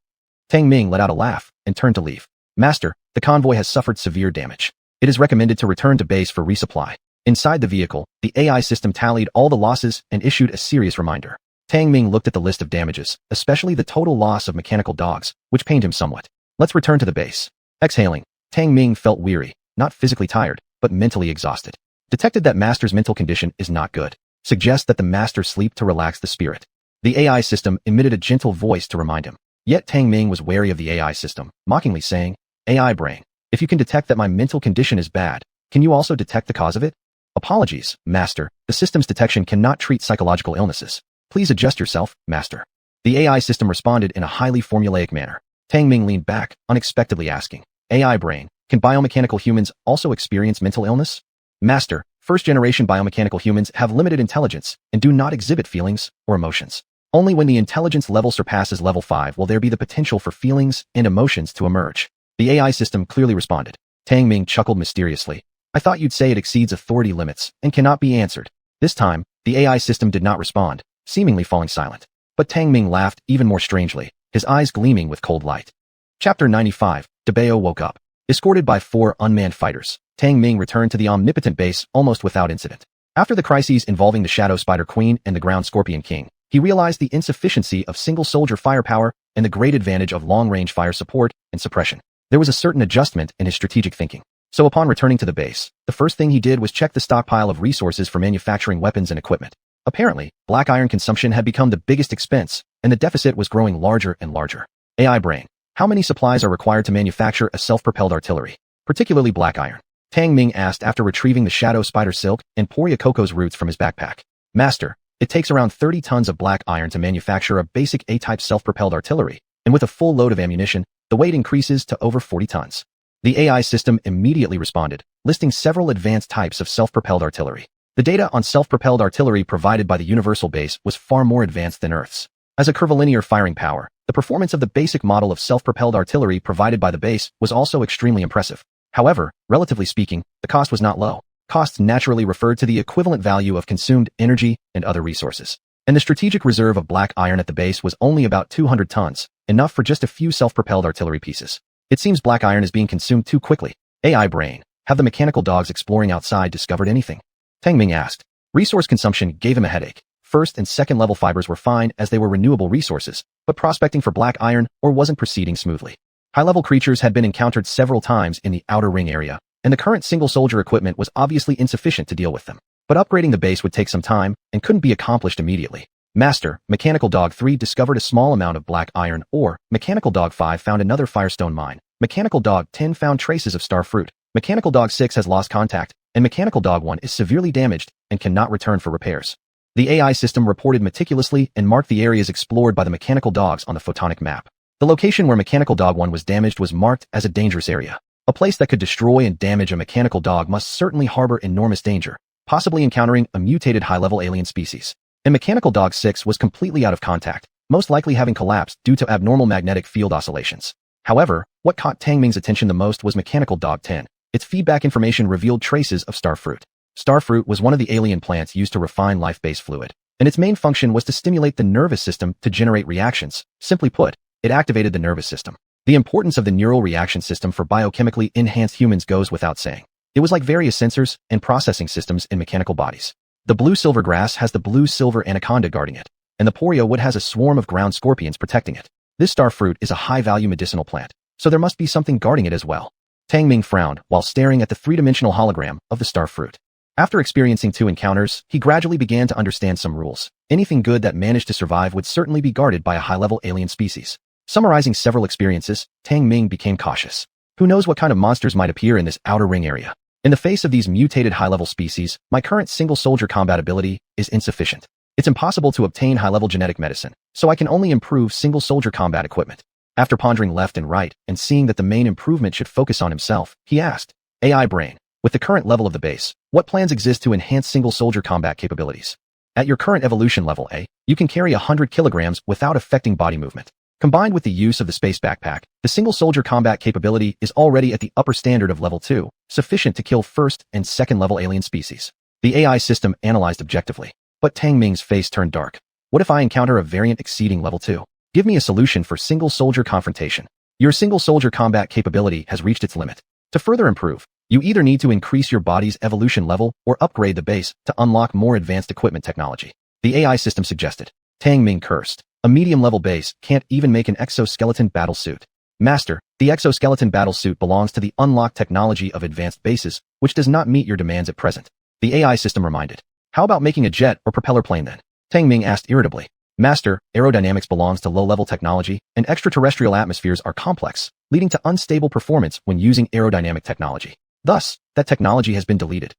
Tang Ming let out a laugh and turned to leave. Master, the convoy has suffered severe damage. It is recommended to return to base for resupply. Inside the vehicle, the AI system tallied all the losses and issued a serious reminder. Tang Ming looked at the list of damages, especially the total loss of mechanical dogs, which pained him somewhat. Let's return to the base. Exhaling, Tang Ming felt weary, not physically tired, but mentally exhausted. Detected that Master's mental condition is not good. Suggest that the Master sleep to relax the spirit. The AI system emitted a gentle voice to remind him. Yet Tang Ming was wary of the AI system, mockingly saying, AI brain, if you can detect that my mental condition is bad, can you also detect the cause of it? Apologies, Master, the system's detection cannot treat psychological illnesses. Please adjust yourself, Master. The AI system responded in a highly formulaic manner. Tang Ming leaned back, unexpectedly asking, AI brain, can biomechanical humans also experience mental illness? Master, first-generation biomechanical humans have limited intelligence and do not exhibit feelings or emotions. Only when the intelligence level surpasses level 5 will there be the potential for feelings and emotions to emerge. The AI system clearly responded. Tang Ming chuckled mysteriously. I thought you'd say it exceeds authority limits and cannot be answered. This time, the AI system did not respond, seemingly falling silent. But Tang Ming laughed even more strangely, his eyes gleaming with cold light. Chapter 95, DeBeo woke up. Escorted by 4 unmanned fighters, Tang Ming returned to the omnipotent base almost without incident. After the crises involving the Shadow Spider Queen and the Ground Scorpion King, he realized the insufficiency of single-soldier firepower and the great advantage of long-range fire support and suppression. There was a certain adjustment in his strategic thinking. So upon returning to the base, the first thing he did was check the stockpile of resources for manufacturing weapons and equipment. Apparently, black iron consumption had become the biggest expense, and the deficit was growing larger and larger. AI brain, how many supplies are required to manufacture a self-propelled artillery, particularly black iron? Tang Ming asked after retrieving the Shadow Spider silk and Poria Coco's roots from his backpack. Master, it takes around 30 tons of black iron to manufacture a basic A-type self-propelled artillery, and with a full load of ammunition, the weight increases to over 40 tons. The AI system immediately responded, listing several advanced types of self-propelled artillery. The data on self-propelled artillery provided by the Universal Base was far more advanced than Earth's. As a curvilinear firing power, the performance of the basic model of self-propelled artillery provided by the base was also extremely impressive. However, relatively speaking, the cost was not low. Costs naturally referred to the equivalent value of consumed energy and other resources. And the strategic reserve of black iron at the base was only about 200 tons, enough for just a few self-propelled artillery pieces. It seems black iron is being consumed too quickly. AI brain, have the mechanical dogs exploring outside discovered anything? Tang Ming asked. Resource consumption gave him a headache. First and second level fibers were fine as they were renewable resources, but prospecting for black iron wasn't proceeding smoothly. High-level creatures had been encountered several times in the outer ring area, and the current single-soldier equipment was obviously insufficient to deal with them. But upgrading the base would take some time and couldn't be accomplished immediately. Master, Mechanical Dog 3 discovered a small amount of black iron ore. Mechanical Dog 5 found another firestone mine. Mechanical Dog 10 found traces of star fruit. Mechanical Dog 6 has lost contact, and Mechanical Dog 1 is severely damaged and cannot return for repairs. The AI system reported meticulously and marked the areas explored by the mechanical dogs on the photonic map. The location where Mechanical Dog 1 was damaged was marked as a dangerous area. A place that could destroy and damage a mechanical dog must certainly harbor enormous danger, possibly encountering a mutated high-level alien species. And Mechanical Dog 6 was completely out of contact, most likely having collapsed due to abnormal magnetic field oscillations. However, what caught Tang Ming's attention the most was Mechanical Dog 10. Its feedback information revealed traces of starfruit. Starfruit was one of the alien plants used to refine life-based fluid, and its main function was to stimulate the nervous system to generate reactions. Simply put, it activated the nervous system. The importance of the neural reaction system for biochemically enhanced humans goes without saying. It was like various sensors and processing systems in mechanical bodies. The blue-silver grass has the blue-silver anaconda guarding it, and the porio wood has a swarm of ground scorpions protecting it. This starfruit is a high-value medicinal plant, so there must be something guarding it as well. Tang Ming frowned while staring at the three-dimensional hologram of the starfruit. After experiencing 2 encounters, he gradually began to understand some rules. Anything good that managed to survive would certainly be guarded by a high-level alien species. Summarizing several experiences, Tang Ming became cautious. Who knows what kind of monsters might appear in this outer ring area? In the face of these mutated high-level species, my current single-soldier combat ability is insufficient. It's impossible to obtain high-level genetic medicine, so I can only improve single-soldier combat equipment. After pondering left and right and seeing that the main improvement should focus on himself, he asked, AI Brain, with the current level of the base, what plans exist to enhance single-soldier combat capabilities? At your current evolution level A, you can carry 100 kilograms without affecting body movement. Combined with the use of the space backpack, the single-soldier combat capability is already at the upper standard of level 2, sufficient to kill first and second-level alien species. The AI system analyzed objectively, but Tang Ming's face turned dark. What if I encounter a variant exceeding level 2? Give me a solution for single-soldier confrontation. Your single-soldier combat capability has reached its limit. To further improve, you either need to increase your body's evolution level or upgrade the base to unlock more advanced equipment technology. The AI system suggested. Tang Ming cursed. A medium-level base can't even make an exoskeleton battlesuit. Master, the exoskeleton battlesuit belongs to the unlocked technology of advanced bases, which does not meet your demands at present. The AI system reminded. How about making a jet or propeller plane then? Tang Ming asked irritably. Master, aerodynamics belongs to low-level technology, and extraterrestrial atmospheres are complex, leading to unstable performance when using aerodynamic technology. Thus, that technology has been deleted.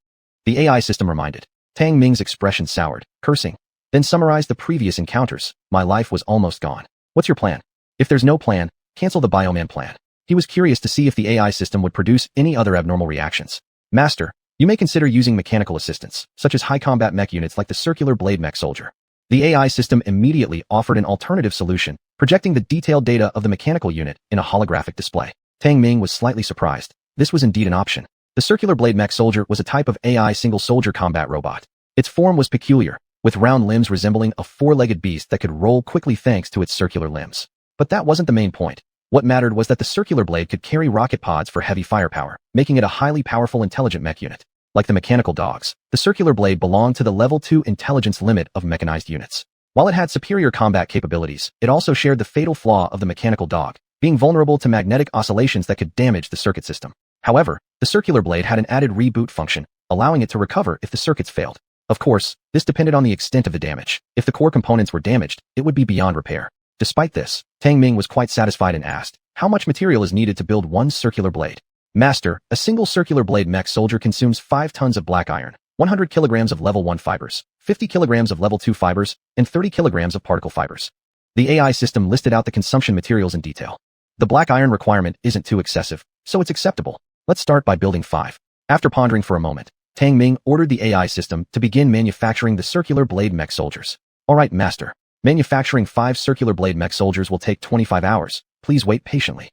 The AI system reminded. Tang Ming's expression soured, cursing. Then summarized the previous encounters. My life was almost gone. What's your plan? If there's no plan, cancel the Bioman plan. He was curious to see if the AI system would produce any other abnormal reactions. Master, you may consider using mechanical assistance, such as high combat mech units like the circular blade mech soldier. The AI system immediately offered an alternative solution, projecting the detailed data of the mechanical unit in a holographic display. Tang Ming was slightly surprised. This was indeed an option. The circular blade mech soldier was a type of AI single-soldier combat robot. Its form was peculiar, with round limbs resembling a 4-legged beast that could roll quickly thanks to its circular limbs. But that wasn't the main point. What mattered was that the circular blade could carry rocket pods for heavy firepower, making it a highly powerful intelligent mech unit. Like the mechanical dogs, the circular blade belonged to the level 2 intelligence limit of mechanized units. While it had superior combat capabilities, it also shared the fatal flaw of the mechanical dog, being vulnerable to magnetic oscillations that could damage the circuit system. However, the circular blade had an added reboot function, allowing it to recover if the circuits failed. Of course, this depended on the extent of the damage. If the core components were damaged, it would be beyond repair. Despite this, Tang Ming was quite satisfied and asked, how much material is needed to build one circular blade? Master, a single circular blade mech soldier consumes 5 tons of black iron, 100 kilograms of level 1 fibers, 50 kilograms of level 2 fibers, and 30 kilograms of particle fibers. The AI system listed out the consumption materials in detail. The black iron requirement isn't too excessive, so it's acceptable. Let's start by building 5. After pondering for a moment, Tang Ming ordered the AI system to begin manufacturing the circular blade mech soldiers. Alright, Master. Manufacturing 5 circular blade mech soldiers will take 25 hours. Please wait patiently.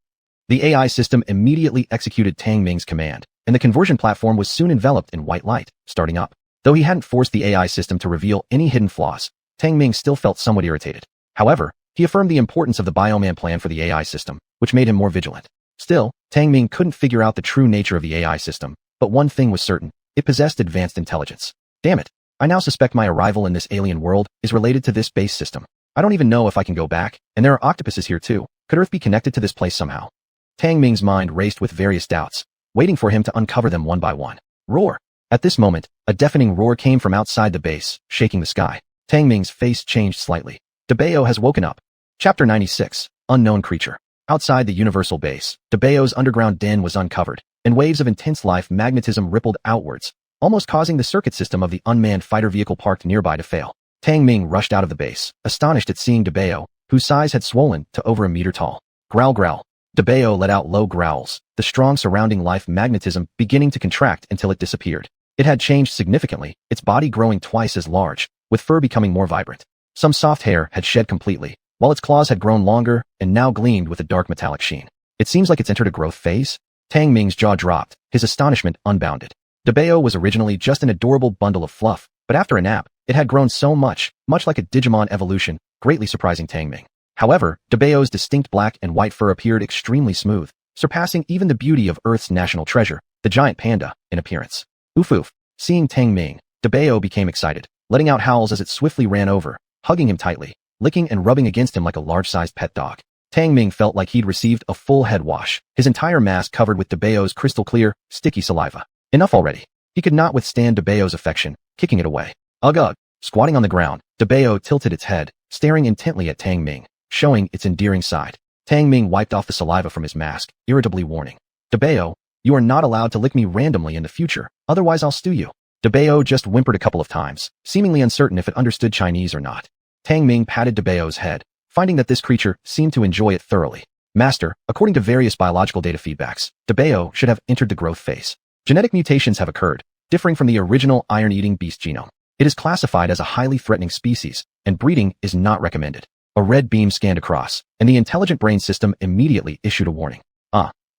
The AI system immediately executed Tang Ming's command, and the conversion platform was soon enveloped in white light, starting up. Though he hadn't forced the AI system to reveal any hidden flaws, Tang Ming still felt somewhat irritated. However, he affirmed the importance of the Bioman plan for the AI system, which made him more vigilant. Still, Tang Ming couldn't figure out the true nature of the AI system, but one thing was certain. It possessed advanced intelligence. Damn it. I now suspect my arrival in this alien world is related to this base system. I don't even know if I can go back, and there are octopuses here too. Could Earth be connected to this place somehow? Tang Ming's mind raced with various doubts, waiting for him to uncover them one by one. Roar! At this moment, a deafening roar came from outside the base, shaking the sky. Tang Ming's face changed slightly. DeBeo has woken up. Chapter 96, Unknown Creature. Outside the Universal Base, DeBeo's underground den was uncovered, and waves of intense life magnetism rippled outwards, almost causing the circuit system of the unmanned fighter vehicle parked nearby to fail. Tang Ming rushed out of the base, astonished at seeing DeBeo, whose size had swollen to over a meter tall. Growl growl. DeBeo let out low growls, the strong surrounding life magnetism beginning to contract until it disappeared. It had changed significantly, its body growing twice as large, with fur becoming more vibrant. Some soft hair had shed completely, while its claws had grown longer and now gleamed with a dark metallic sheen. It seems like it's entered a growth phase? Tang Ming's jaw dropped, his astonishment unbounded. Debeo was originally just an adorable bundle of fluff, but after a nap, it had grown so much like a Digimon evolution, greatly surprising Tang Ming. However, Debeo's distinct black and white fur appeared extremely smooth, surpassing even the beauty of Earth's national treasure, the giant panda, in appearance. Oof oof. Seeing Tang Ming, Debeo became excited, letting out howls as it swiftly ran over, hugging him tightly, licking and rubbing against him like a large-sized pet dog. Tang Ming felt like he'd received a full head wash, his entire mask covered with Debeo's crystal-clear, sticky saliva. Enough already. He could not withstand Debeo's affection, kicking it away. Ugh. Squatting on the ground, Debeo tilted its head, staring intently at Tang Ming, showing its endearing side. Tang Ming wiped off the saliva from his mask, irritably warning. Debeo, you are not allowed to lick me randomly in the future, otherwise I'll stew you. Debeo just whimpered a couple of times, seemingly uncertain if it understood Chinese or not. Tang Ming patted Debeo's head, finding that this creature seemed to enjoy it thoroughly. Master, according to various biological data feedbacks, Debeo should have entered the growth phase. Genetic mutations have occurred, differing from the original iron-eating beast genome. It is classified as a highly threatening species, and breeding is not recommended. A red beam scanned across, and the intelligent brain system immediately issued a warning.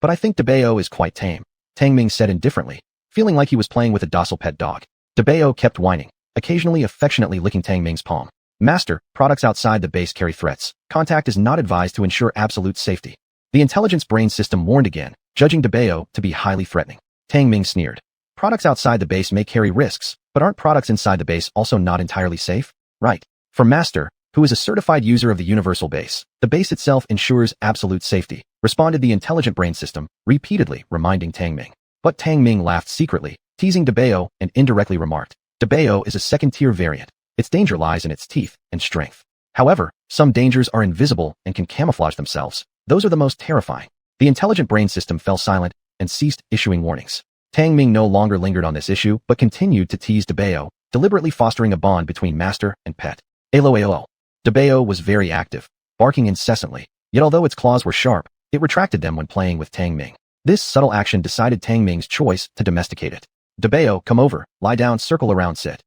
But I think Debeo is quite tame, Tang Ming said indifferently, feeling like he was playing with a docile pet dog. Debeo kept whining, occasionally affectionately licking Tang Ming's palm. Master, products outside the base carry threats. Contact is not advised to ensure absolute safety. The intelligence brain system warned again, judging Debeo to be highly threatening. Tang Ming sneered. Products outside the base may carry risks, but aren't products inside the base also not entirely safe? Right. For Master, who is a certified user of the universal base, the base itself ensures absolute safety, responded the intelligent brain system, repeatedly reminding Tang Ming. But Tang Ming laughed secretly, teasing Debeo and indirectly remarked, Debeo is a second-tier variant. Its danger lies in its teeth and strength. However, some dangers are invisible and can camouflage themselves. Those are the most terrifying. The intelligent brain system fell silent and ceased issuing warnings. Tang Ming no longer lingered on this issue but continued to tease Debeo, deliberately fostering a bond between master and pet. Alo. Debeo was very active, barking incessantly, yet although its claws were sharp, it retracted them when playing with Tang Ming. This subtle action decided Tang Ming's choice to domesticate it. Debeo, come over, lie down, circle around, sit.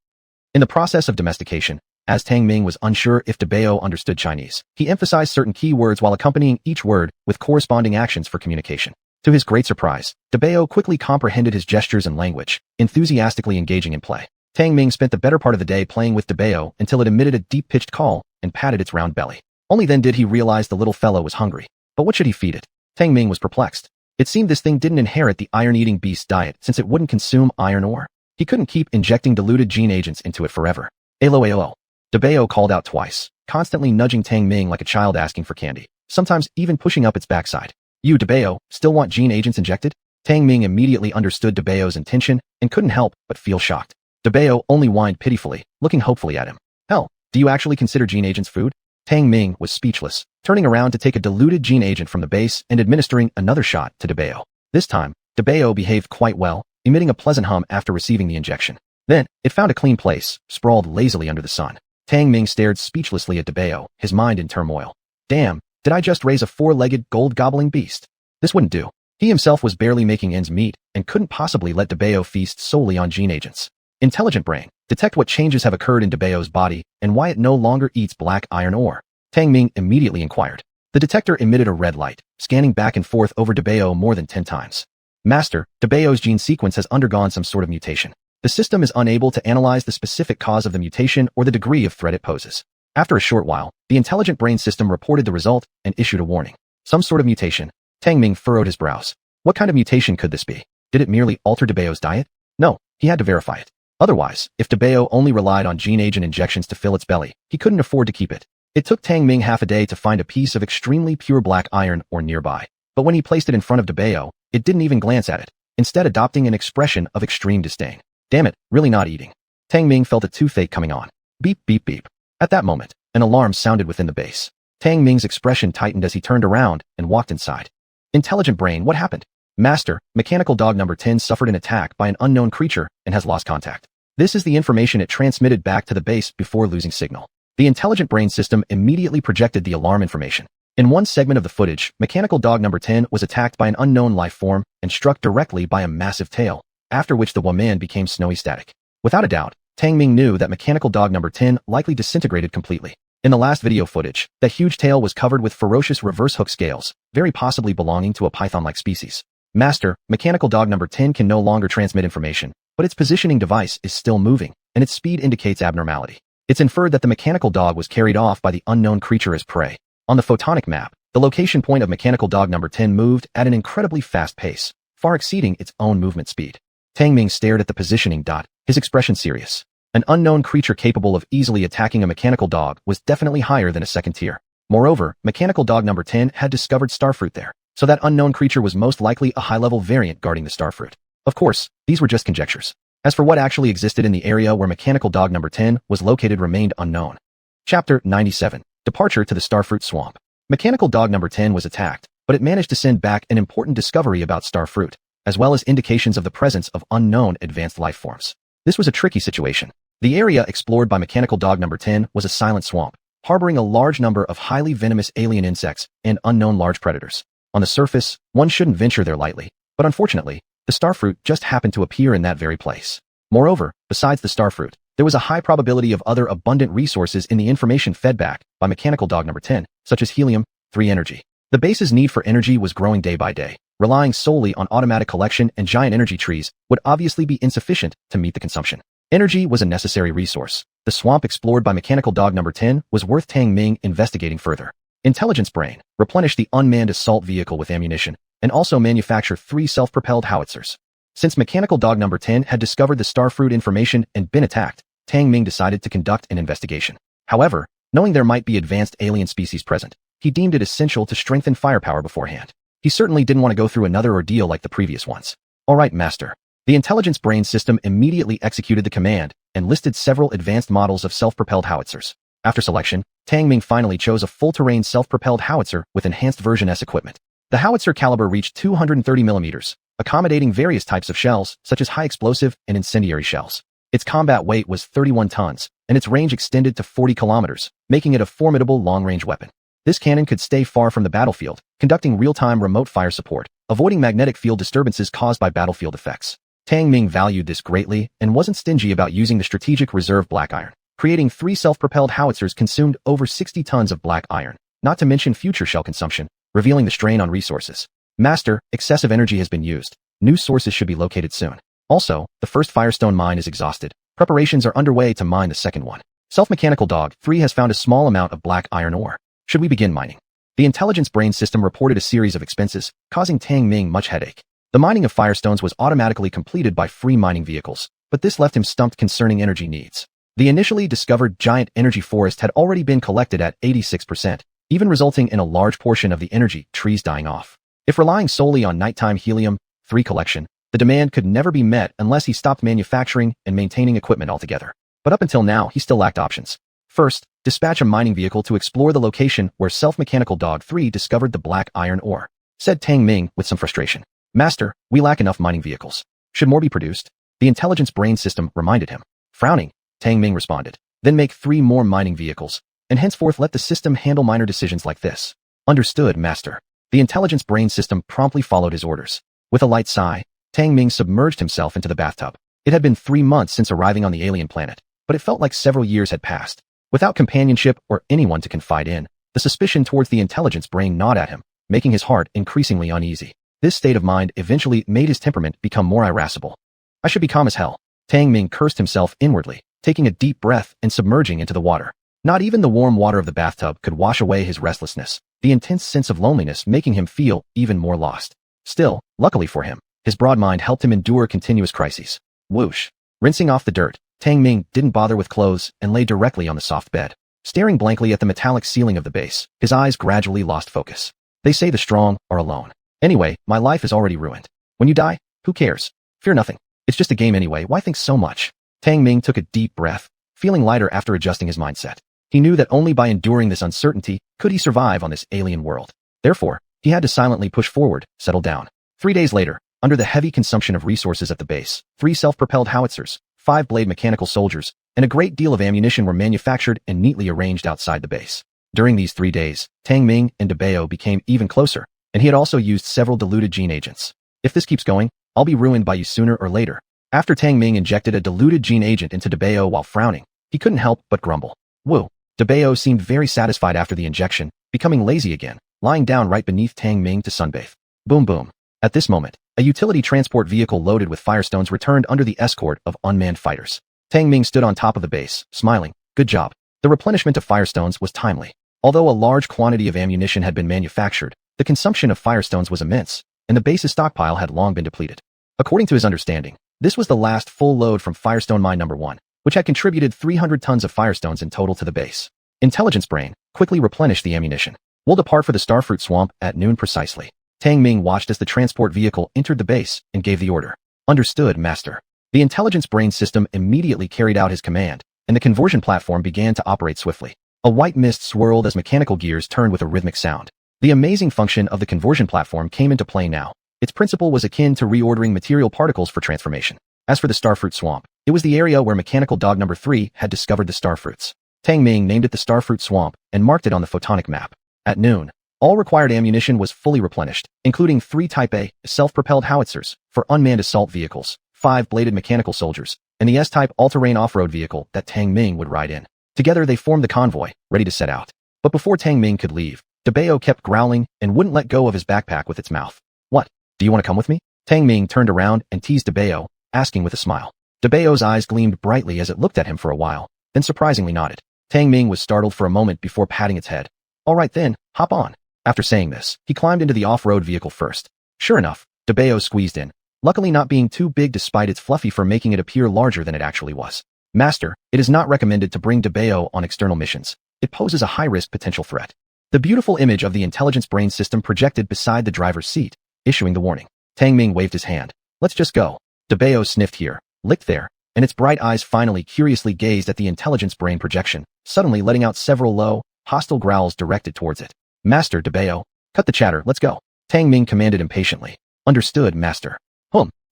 In the process of domestication, as Tang Ming was unsure if Debeo understood Chinese, he emphasized certain key words while accompanying each word with corresponding actions for communication. To his great surprise, Debeo quickly comprehended his gestures and language, enthusiastically engaging in play. Tang Ming spent the better part of the day playing with Debeo until it emitted a deep-pitched call and patted its round belly. Only then did he realize the little fellow was hungry. But what should he feed it? Tang Ming was perplexed. It seemed this thing didn't inherit the iron-eating beast diet since it wouldn't consume iron ore. He couldn't keep injecting diluted gene agents into it forever. Alo. Debeo called out twice, constantly nudging Tang Ming like a child asking for candy, sometimes even pushing up its backside. You, Debeo, still want gene agents injected? Tang Ming immediately understood Debeo's intention and couldn't help but feel shocked. Debeo only whined pitifully, looking hopefully at him. Hell, do you actually consider gene agents food? Tang Ming was speechless, turning around to take a diluted gene agent from the base and administering another shot to Debeo. This time, Debeo behaved quite well, emitting a pleasant hum after receiving the injection. Then, it found a clean place, sprawled lazily under the sun. Tang Ming stared speechlessly at Debeo, his mind in turmoil. Damn, did I just raise a four-legged, gold-gobbling beast? This wouldn't do. He himself was barely making ends meet and couldn't possibly let Debeo feast solely on gene agents. Intelligent brain, detect what changes have occurred in Debeo's body and why it no longer eats black iron ore. Tang Ming immediately inquired. The detector emitted a red light, scanning back and forth over Debeo more than 10 times. Master, Debeo's gene sequence has undergone some sort of mutation. The system is unable to analyze the specific cause of the mutation or the degree of threat it poses. After a short while, the intelligent brain system reported the result and issued a warning. Some sort of mutation. Tang Ming furrowed his brows. What kind of mutation could this be? Did it merely alter Debeo's diet? No, he had to verify it. Otherwise, if Debeo only relied on gene agent injections to fill its belly, he couldn't afford to keep it. It took Tang Ming half a day to find a piece of extremely pure black iron ore nearby. But when he placed it in front of Debeo, it didn't even glance at it, instead adopting an expression of extreme disdain. Damn it, really not eating. Tang Ming felt a toothache coming on. Beep, beep, beep. At that moment, an alarm sounded within the base. Tang Ming's expression tightened as he turned around and walked inside. Intelligent brain, what happened? Master, mechanical dog number 10 suffered an attack by an unknown creature and has lost contact. This is the information it transmitted back to the base before losing signal. The intelligent brain system immediately projected the alarm information. In one segment of the footage, mechanical dog number 10 was attacked by an unknown life form and struck directly by a massive tail, after which the woman became snowy static. Without a doubt, Tang Ming knew that mechanical dog number 10 likely disintegrated completely. In the last video footage, that huge tail was covered with ferocious reverse hook scales, very possibly belonging to a python-like species. Master, mechanical dog number 10 can no longer transmit information, but its positioning device is still moving, and its speed indicates abnormality. It's inferred that the mechanical dog was carried off by the unknown creature as prey. On the photonic map, the location point of mechanical dog number 10 moved at an incredibly fast pace, far exceeding its own movement speed. Tang Ming stared at the positioning dot, his expression serious. An unknown creature capable of easily attacking a mechanical dog was definitely higher than a second tier. Moreover, mechanical dog number 10 had discovered starfruit there, so that unknown creature was most likely a high-level variant guarding the starfruit. Of course, these were just conjectures. As for what actually existed in the area where mechanical dog number 10 was located remained unknown. Chapter 97. Departure to the Starfruit Swamp. Mechanical dog number 10 was attacked, but it managed to send back an important discovery about starfruit, as well as indications of the presence of unknown advanced life forms. This was a tricky situation. The area explored by mechanical dog number 10 was a silent swamp, harboring a large number of highly venomous alien insects and unknown large predators. On the surface, one shouldn't venture there lightly, but unfortunately, the starfruit just happened to appear in that very place. Moreover, besides the starfruit, there was a high probability of other abundant resources in the information fed back by mechanical dog number 10, such as helium-3 energy. The base's need for energy was growing day by day. Relying solely on automatic collection and giant energy trees would obviously be insufficient to meet the consumption. Energy was a necessary resource. The swamp explored by mechanical dog number 10 was worth Tang Ming investigating further. Intelligence Brain, replenish the unmanned assault vehicle with ammunition, and also manufacture 3 self-propelled howitzers. Since mechanical dog number 10 had discovered the starfruit information and been attacked, Tang Ming decided to conduct an investigation. However, knowing there might be advanced alien species present, he deemed it essential to strengthen firepower beforehand. He certainly didn't want to go through another ordeal like the previous ones. All right, Master. The intelligence brain system immediately executed the command and listed several advanced models of self-propelled howitzers. After selection, Tang Ming finally chose a full-terrain self-propelled howitzer with enhanced version S equipment. The howitzer caliber reached 230 millimeters, accommodating various types of shells, such as high explosive and incendiary shells. Its combat weight was 31 tons, and its range extended to 40 kilometers, making it a formidable long-range weapon. This cannon could stay far from the battlefield, conducting real-time remote fire support, avoiding magnetic field disturbances caused by battlefield effects. Tang Ming valued this greatly and wasn't stingy about using the strategic reserve black iron. Creating 3 self-propelled howitzers consumed over 60 tons of black iron, not to mention future shell consumption, revealing the strain on resources. Master, excessive energy has been used. New sources should be located soon. Also, the first Firestone mine is exhausted. Preparations are underway to mine the second one. Self-mechanical dog 3 has found a small amount of black iron ore. Should we begin mining? The intelligence brain system reported a series of expenses, causing Tang Ming much headache. The mining of firestones was automatically completed by free mining vehicles, but this left him stumped concerning energy needs. The initially discovered giant energy forest had already been collected at 86%, even resulting in a large portion of the energy trees dying off. If relying solely on nighttime helium-3 collection, the demand could never be met unless he stopped manufacturing and maintaining equipment altogether. But up until now, he still lacked options. First, dispatch a mining vehicle to explore the location where self-mechanical dog 3 discovered the black iron ore, said Tang Ming with some frustration. Master, we lack enough mining vehicles. Should more be produced? The intelligence brain system reminded him. Frowning, Tang Ming responded. Then make 3 more mining vehicles, and henceforth let the system handle minor decisions like this. Understood, Master. The intelligence brain system promptly followed his orders. With a light sigh, Tang Ming submerged himself into the bathtub. It had been 3 months since arriving on the alien planet, but it felt like several years had passed. Without companionship or anyone to confide in, the suspicion towards the intelligence brain gnawed at him, making his heart increasingly uneasy. This state of mind eventually made his temperament become more irascible. I should be calm as hell. Tang Ming cursed himself inwardly, taking a deep breath and submerging into the water. Not even the warm water of the bathtub could wash away his restlessness, the intense sense of loneliness making him feel even more lost. Still, luckily for him, his broad mind helped him endure continuous crises. Whoosh. Rinsing off the dirt, Tang Ming didn't bother with clothes and lay directly on the soft bed. Staring blankly at the metallic ceiling of the base, his eyes gradually lost focus. They say the strong are alone. Anyway, my life is already ruined. When you die, who cares? Fear nothing. It's just a game anyway, why think so much? Tang Ming took a deep breath, feeling lighter after adjusting his mindset. He knew that only by enduring this uncertainty could he survive on this alien world. Therefore, he had to silently push forward, settle down. 3 days later, under the heavy consumption of resources at the base, 3 self-propelled howitzers, 5 blade mechanical soldiers, and a great deal of ammunition were manufactured and neatly arranged outside the base. During these 3 days, Tang Ming and Debao became even closer, and he had also used several diluted gene agents. If this keeps going, I'll be ruined by you sooner or later. After Tang Ming injected a diluted gene agent into Debao while frowning, he couldn't help but grumble. Whoa. DeBeo seemed very satisfied after the injection, becoming lazy again, lying down right beneath Tang Ming to sunbathe. Boom boom. At this moment, a utility transport vehicle loaded with firestones returned under the escort of unmanned fighters. Tang Ming stood on top of the base, smiling. Good job. The replenishment of firestones was timely. Although a large quantity of ammunition had been manufactured, the consumption of firestones was immense, and the base's stockpile had long been depleted. According to his understanding, this was the last full load from Firestone Mine Number 1, which had contributed 300 tons of firestones in total to the base. Intelligence Brain quickly replenished the ammunition. We'll depart for the Starfruit Swamp at noon precisely. Tang Ming watched as the transport vehicle entered the base and gave the order. Understood, Master. The Intelligence Brain system immediately carried out his command, and the conversion platform began to operate swiftly. A white mist swirled as mechanical gears turned with a rhythmic sound. The amazing function of the conversion platform came into play now. Its principle was akin to reordering material particles for transformation. As for the Starfruit Swamp, it was the area where Mechanical Dog Number 3 had discovered the starfruits. Tang Ming named it the Starfruit Swamp and marked it on the photonic map. At noon, all required ammunition was fully replenished, including 3 Type A self-propelled howitzers for unmanned assault vehicles, 5 bladed mechanical soldiers, and the S-type all-terrain off-road vehicle that Tang Ming would ride in. Together they formed the convoy, ready to set out. But before Tang Ming could leave, DeBeo kept growling and wouldn't let go of his backpack with its mouth. What? Do you want to come with me? Tang Ming turned around and teased DeBeo, asking with a smile. DeBeo's eyes gleamed brightly as it looked at him for a while, then surprisingly nodded. Tang Ming was startled for a moment before patting its head. All right then, hop on. After saying this, he climbed into the off-road vehicle first. Sure enough, DeBeo squeezed in, luckily not being too big despite its fluffy fur making it appear larger than it actually was. Master, it is not recommended to bring DeBeo on external missions. It poses a high-risk potential threat. The beautiful image of the intelligence brain system projected beside the driver's seat, issuing the warning. Tang Ming waved his hand. Let's just go. DeBeo sniffed here, licked there, and its bright eyes finally curiously gazed at the intelligence brain projection, suddenly letting out several low, hostile growls directed towards it. Master DeBeo, cut the chatter, let's go. Tang Ming commanded impatiently. Understood, Master.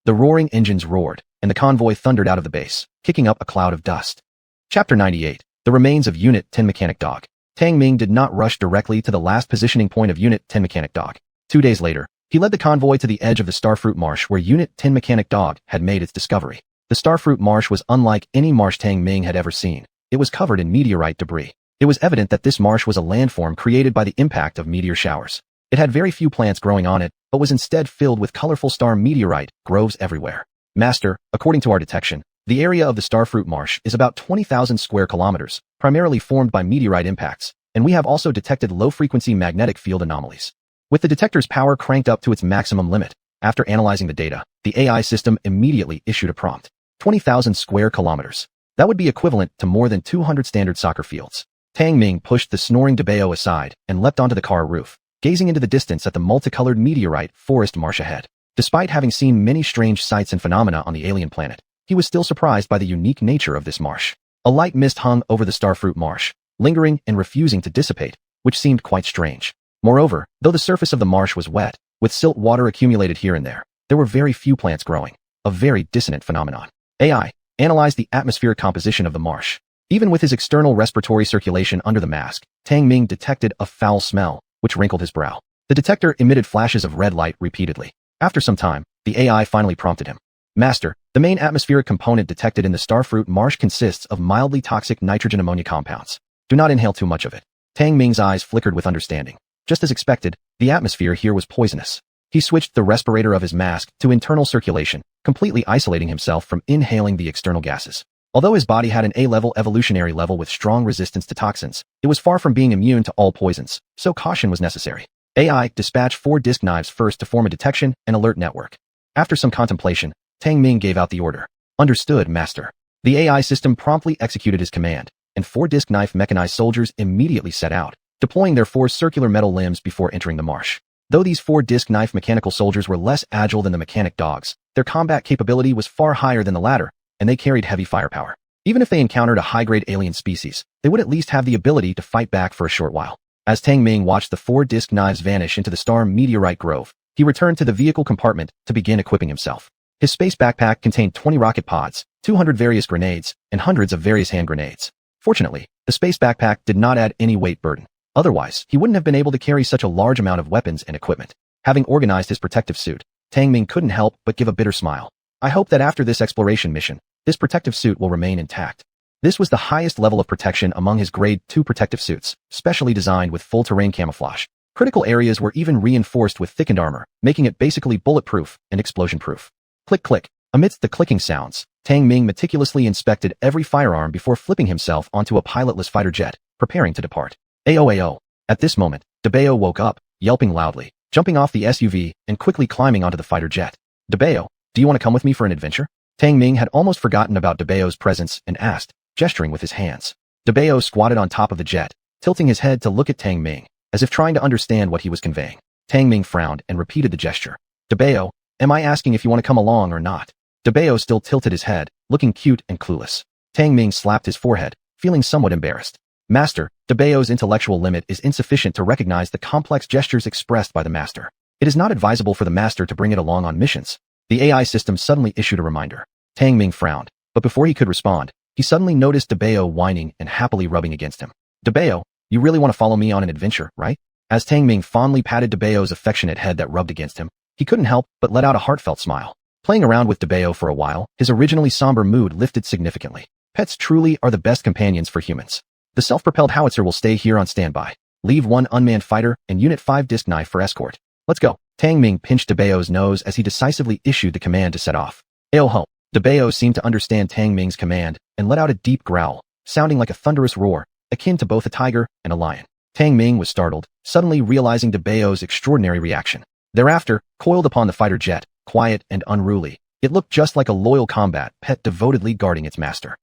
The roaring engines roared, and the convoy thundered out of the base, kicking up a cloud of dust. Chapter 98. The Remains of Unit 10 Mechanic Dog. Tang Ming did not rush directly to the last positioning point of Unit 10 Mechanic Dog. 2 days later, he led the convoy to the edge of the Starfruit Marsh where Unit 10 Mechanic Dog had made its discovery. The Starfruit Marsh was unlike any marsh Tang Ming had ever seen. It was covered in meteorite debris. It was evident that this marsh was a landform created by the impact of meteor showers. It had very few plants growing on it, but was instead filled with colorful star meteorite groves everywhere. Master, according to our detection, the area of the Starfruit Marsh is about 20,000 square kilometers, primarily formed by meteorite impacts, and we have also detected low-frequency magnetic field anomalies. With the detector's power cranked up to its maximum limit, after analyzing the data, the AI system immediately issued a prompt. 20,000 square kilometers. That would be equivalent to more than 200 standard soccer fields. Tang Ming pushed the snoring DeBeo aside and leapt onto the car roof, gazing into the distance at the multicolored meteorite forest marsh ahead. Despite having seen many strange sights and phenomena on the alien planet, he was still surprised by the unique nature of this marsh. A light mist hung over the Starfruit Marsh, lingering and refusing to dissipate, which seemed quite strange. Moreover, though the surface of the marsh was wet, with silt water accumulated here and there were very few plants growing, a very dissonant phenomenon. AI analyzed the atmospheric composition of the marsh. Even with his external respiratory circulation under the mask, Tang Ming detected a foul smell, which wrinkled his brow. The detector emitted flashes of red light repeatedly. After some time, the AI finally prompted him. Master, the main atmospheric component detected in the Starfruit Marsh consists of mildly toxic nitrogen ammonia compounds. Do not inhale too much of it. Tang Ming's eyes flickered with understanding. Just as expected, the atmosphere here was poisonous. He switched the respirator of his mask to internal circulation, completely isolating himself from inhaling the external gases. Although his body had an A-level evolutionary level with strong resistance to toxins, it was far from being immune to all poisons, so caution was necessary. AI dispatched 4 disc knives first to form a detection and alert network. After some contemplation, Tang Ming gave out the order. Understood, Master. The AI system promptly executed his command, and 4 disc knife mechanized soldiers immediately set out, deploying their 4 circular metal limbs before entering the marsh. Though these 4 disc knife mechanical soldiers were less agile than the mechanic dogs, their combat capability was far higher than the latter, and they carried heavy firepower. Even if they encountered a high-grade alien species, they would at least have the ability to fight back for a short while. As Tang Ming watched the 4 disc knives vanish into the star meteorite grove, he returned to the vehicle compartment to begin equipping himself. His space backpack contained 20 rocket pods, 200 various grenades, and hundreds of various hand grenades. Fortunately, the space backpack did not add any weight burden. Otherwise, he wouldn't have been able to carry such a large amount of weapons and equipment. Having organized his protective suit, Tang Ming couldn't help but give a bitter smile. I hope that after this exploration mission, this protective suit will remain intact. This was the highest level of protection among his Grade 2 protective suits, specially designed with full terrain camouflage. Critical areas were even reinforced with thickened armor, making it basically bulletproof and explosion-proof. Click click. Amidst the clicking sounds, Tang Ming meticulously inspected every firearm before flipping himself onto a pilotless fighter jet, preparing to depart. Ayo. At this moment, DeBeo woke up, yelping loudly, jumping off the SUV and quickly climbing onto the fighter jet. DeBeo, do you want to come with me for an adventure? Tang Ming had almost forgotten about DeBeo's presence and asked, gesturing with his hands. DeBeo squatted on top of the jet, tilting his head to look at Tang Ming, as if trying to understand what he was conveying. Tang Ming frowned and repeated the gesture. DeBeo, am I asking if you want to come along or not? DeBeo still tilted his head, looking cute and clueless. Tang Ming slapped his forehead, feeling somewhat embarrassed. Master, DeBeo's intellectual limit is insufficient to recognize the complex gestures expressed by the master. It is not advisable for the master to bring it along on missions. The AI system suddenly issued a reminder. Tang Ming frowned, but before he could respond, he suddenly noticed DeBeo whining and happily rubbing against him. DeBeo, you really want to follow me on an adventure, right? As Tang Ming fondly patted DeBeo's affectionate head that rubbed against him, he couldn't help but let out a heartfelt smile. Playing around with DeBeo for a while, his originally somber mood lifted significantly. Pets truly are the best companions for humans. The self-propelled howitzer will stay here on standby. Leave 1 unmanned fighter and Unit 5 disc knife for escort. Let's go. Tang Ming pinched DeBeo's nose as he decisively issued the command to set off. Ayo. DeBeo seemed to understand Tang Ming's command and let out a deep growl, sounding like a thunderous roar, akin to both a tiger and a lion. Tang Ming was startled, suddenly realizing DeBeo's extraordinary reaction. Thereafter, coiled upon the fighter jet, quiet and unruly, it looked just like a loyal combat pet devotedly guarding its master.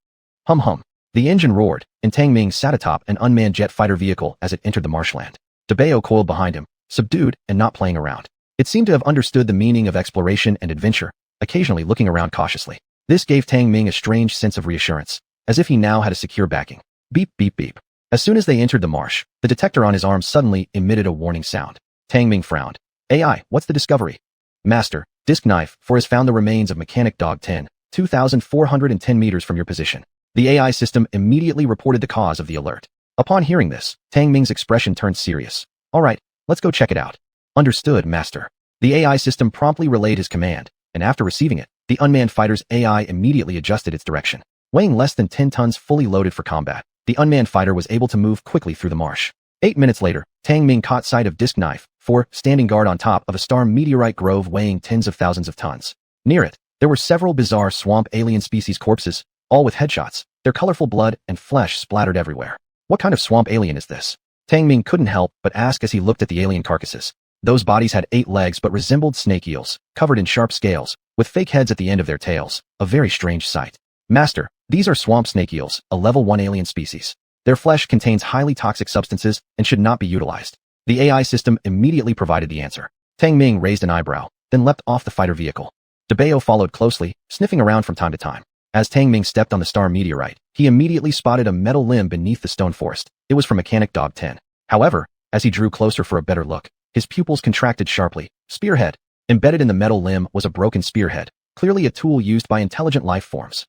Hum. The engine roared, and Tang Ming sat atop an unmanned jet fighter vehicle as it entered the marshland. DeBeo coiled behind him, subdued and not playing around. It seemed to have understood the meaning of exploration and adventure, occasionally looking around cautiously. This gave Tang Ming a strange sense of reassurance, as if he now had a secure backing. Beep, beep, beep. As soon as they entered the marsh, the detector on his arm suddenly emitted a warning sound. Tang Ming frowned. AI, what's the discovery? Master, disc knife 4 has found the remains of Mechanic Dog 10, 2,410 meters from your position. The AI system immediately reported the cause of the alert. Upon hearing this, Tang Ming's expression turned serious. All right, let's go check it out. Understood, Master. The AI system promptly relayed his command, and after receiving it, the unmanned fighter's AI immediately adjusted its direction. Weighing less than 10 tons fully loaded for combat, the unmanned fighter was able to move quickly through the marsh. 8 minutes later, Tang Ming caught sight of disc knife 4 standing guard on top of a star meteorite grove weighing tens of thousands of tons. Near it, there were several bizarre swamp alien species corpses, all with headshots, their colorful blood and flesh splattered everywhere. What kind of swamp alien is this? Tang Ming couldn't help but ask as he looked at the alien carcasses. Those bodies had 8 legs but resembled snake eels, covered in sharp scales, with fake heads at the end of their tails, a very strange sight. Master, these are swamp snake eels, a level 1 alien species. Their flesh contains highly toxic substances and should not be utilized. The AI system immediately provided the answer. Tang Ming raised an eyebrow, then leapt off the fighter vehicle. DeBeo followed closely, sniffing around from time to time. As Tang Ming stepped on the star meteorite, he immediately spotted a metal limb beneath the stone forest. It was from Mechanic Dog 10. However, as he drew closer for a better look, his pupils contracted sharply. Spearhead. Embedded in the metal limb was a broken spearhead, clearly a tool used by intelligent life forms.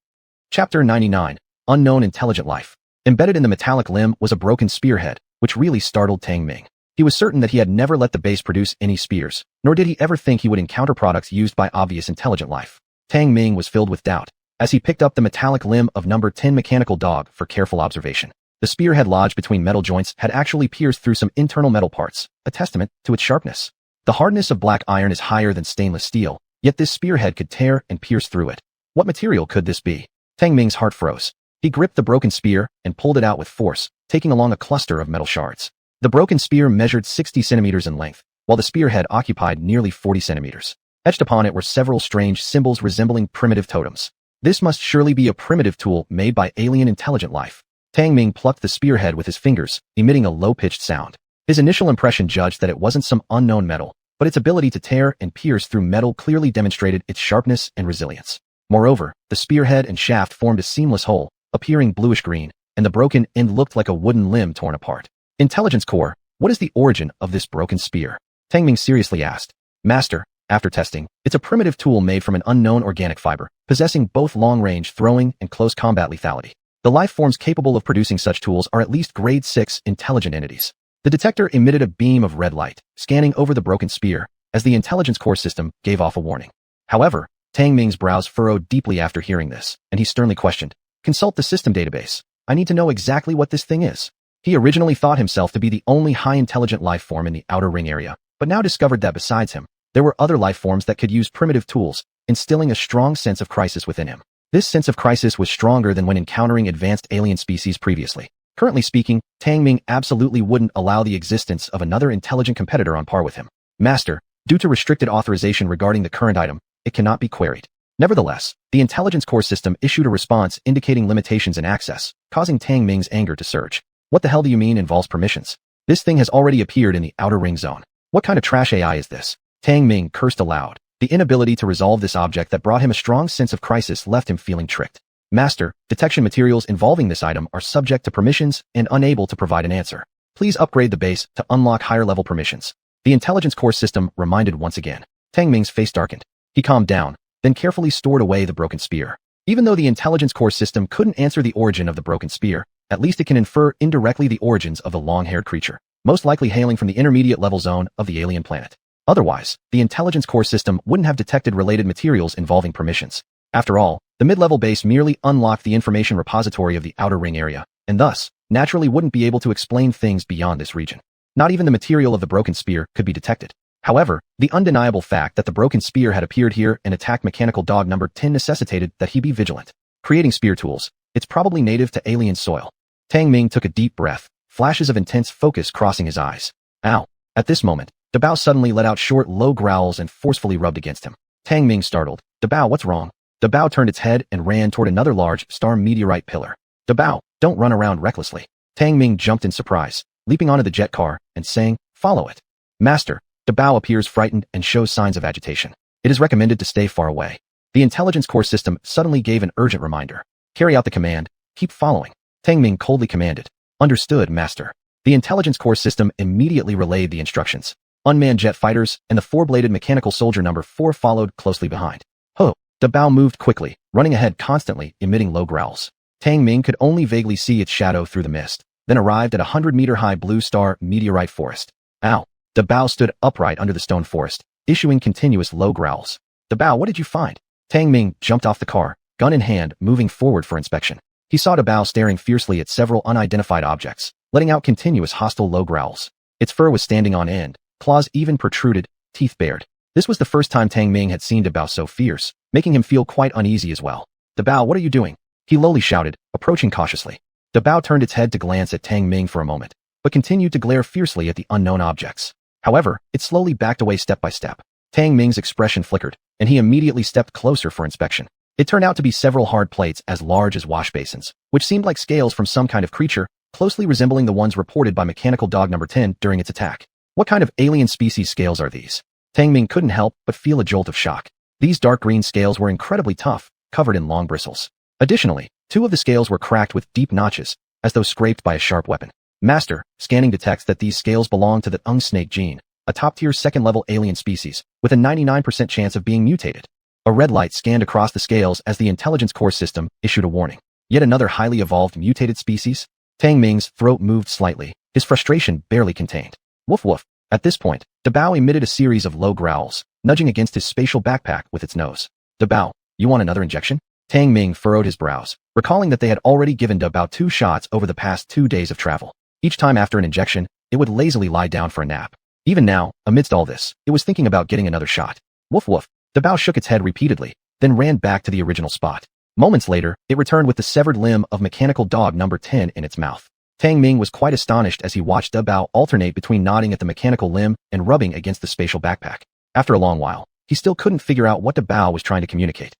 Chapter 99. Unknown Intelligent Life. Embedded in the metallic limb was a broken spearhead, which really startled Tang Ming. He was certain that he had never let the base produce any spears, nor did he ever think he would encounter products used by obvious intelligent life. Tang Ming was filled with doubt, as he picked up the metallic limb of number 10 mechanical dog for careful observation. The spearhead lodged between metal joints had actually pierced through some internal metal parts, a testament to its sharpness. The hardness of black iron is higher than stainless steel, yet this spearhead could tear and pierce through it. What material could this be? Tang Ming's heart froze. He gripped the broken spear and pulled it out with force, taking along a cluster of metal shards. The broken spear measured 60 centimeters in length, while the spearhead occupied nearly 40 centimeters. Etched upon it were several strange symbols resembling primitive totems. This must surely be a primitive tool made by alien intelligent life. Tang Ming plucked the spearhead with his fingers, emitting a low-pitched sound. His initial impression judged that it wasn't some unknown metal, but its ability to tear and pierce through metal clearly demonstrated its sharpness and resilience. Moreover, the spearhead and shaft formed a seamless whole, appearing bluish-green, and the broken end looked like a wooden limb torn apart. Intelligence Core, what is the origin of this broken spear? Tang Ming seriously asked. Master, after testing, it's a primitive tool made from an unknown organic fiber, possessing both long-range throwing and close combat lethality. The life forms capable of producing such tools are at least grade 6 intelligent entities. The detector emitted a beam of red light, scanning over the broken spear, as the intelligence core system gave off a warning. However, Tang Ming's brows furrowed deeply after hearing this, and he sternly questioned, Consult the system database. I need to know exactly what this thing is. He originally thought himself to be the only high-intelligent life form in the outer ring area, but now discovered that besides him, there were other life forms that could use primitive tools, instilling a strong sense of crisis within him. This sense of crisis was stronger than when encountering advanced alien species previously. Currently speaking, Tang Ming absolutely wouldn't allow the existence of another intelligent competitor on par with him. Master, due to restricted authorization regarding the current item, it cannot be queried. Nevertheless, the intelligence core system issued a response indicating limitations in access, causing Tang Ming's anger to surge. What the hell do you mean involves permissions? This thing has already appeared in the outer ring zone. What kind of trash AI is this? Tang Ming cursed aloud. The inability to resolve this object that brought him a strong sense of crisis left him feeling tricked. Master, detection materials involving this item are subject to permissions and unable to provide an answer. Please upgrade the base to unlock higher-level permissions. The intelligence core system reminded once again. Tang Ming's face darkened. He calmed down, then carefully stored away the broken spear. Even though the intelligence core system couldn't answer the origin of the broken spear, at least it can infer indirectly the origins of the long-haired creature, most likely hailing from the intermediate level zone of the alien planet. Otherwise, the intelligence core system wouldn't have detected related materials involving permissions. After all, the mid-level base merely unlocked the information repository of the outer ring area, and thus, naturally wouldn't be able to explain things beyond this region. Not even the material of the broken spear could be detected. However, the undeniable fact that the broken spear had appeared here and attacked mechanical dog number 10 necessitated that he be vigilant. Creating spear tools, it's probably native to alien soil. Tang Ming took a deep breath, flashes of intense focus crossing his eyes. Ow! At this moment, Dabao suddenly let out short, low growls and forcefully rubbed against him. Tang Ming startled. Dabao, what's wrong? Dabao turned its head and ran toward another large, star meteorite pillar. Dabao, don't run around recklessly. Tang Ming jumped in surprise, leaping onto the jet car and saying, follow it. Master, Dabao appears frightened and shows signs of agitation. It is recommended to stay far away. The intelligence core system suddenly gave an urgent reminder. Carry out the command, keep following. Tang Ming coldly commanded. Understood, Master. The intelligence core system immediately relayed the instructions. Unmanned jet fighters and the four-bladed mechanical soldier number 4 followed closely behind. Ho! Dabao moved quickly, running ahead constantly, emitting low growls. Tang Ming could only vaguely see its shadow through the mist, then arrived at a 100-meter-high blue star meteorite forest. Ow! Dabao stood upright under the stone forest, issuing continuous low growls. Dabao, what did you find? Tang Ming jumped off the car, gun in hand, moving forward for inspection. He saw Dabao staring fiercely at several unidentified objects, letting out continuous hostile low growls. Its fur was standing on end, claws even protruded, teeth bared. This was the first time Tang Ming had seen Dabao so fierce, making him feel quite uneasy as well. Dabao, what are you doing? He lowly shouted, approaching cautiously. Dabao turned its head to glance at Tang Ming for a moment, but continued to glare fiercely at the unknown objects. However, it slowly backed away step by step. Tang Ming's expression flickered, and he immediately stepped closer for inspection. It turned out to be several hard plates as large as wash basins, which seemed like scales from some kind of creature, closely resembling the ones reported by mechanical dog number 10 during its attack. What kind of alien species scales are these? Tang Ming couldn't help but feel a jolt of shock. These dark green scales were incredibly tough, covered in long bristles. Additionally, 2 of the scales were cracked with deep notches, as though scraped by a sharp weapon. Master, scanning detects that these scales belong to the Ung snake gene, a top-tier second-level alien species, with a 99% chance of being mutated. A red light scanned across the scales as the intelligence core system issued a warning. Yet another highly evolved mutated species? Tang Ming's throat moved slightly, his frustration barely contained. Woof woof. At this point, Dabao emitted a series of low growls, nudging against his spatial backpack with its nose. Dabao, you want another injection? Tang Ming furrowed his brows, recalling that they had already given Dabao 2 shots over the past 2 days of travel. Each time after an injection, it would lazily lie down for a nap. Even now, amidst all this, it was thinking about getting another shot. Woof woof. Dabao shook its head repeatedly, then ran back to the original spot. Moments later, it returned with the severed limb of mechanical dog number 10 in its mouth. Tang Ming was quite astonished as he watched Dabao alternate between nodding at the mechanical limb and rubbing against the spatial backpack. After a long while, he still couldn't figure out what Dabao was trying to communicate.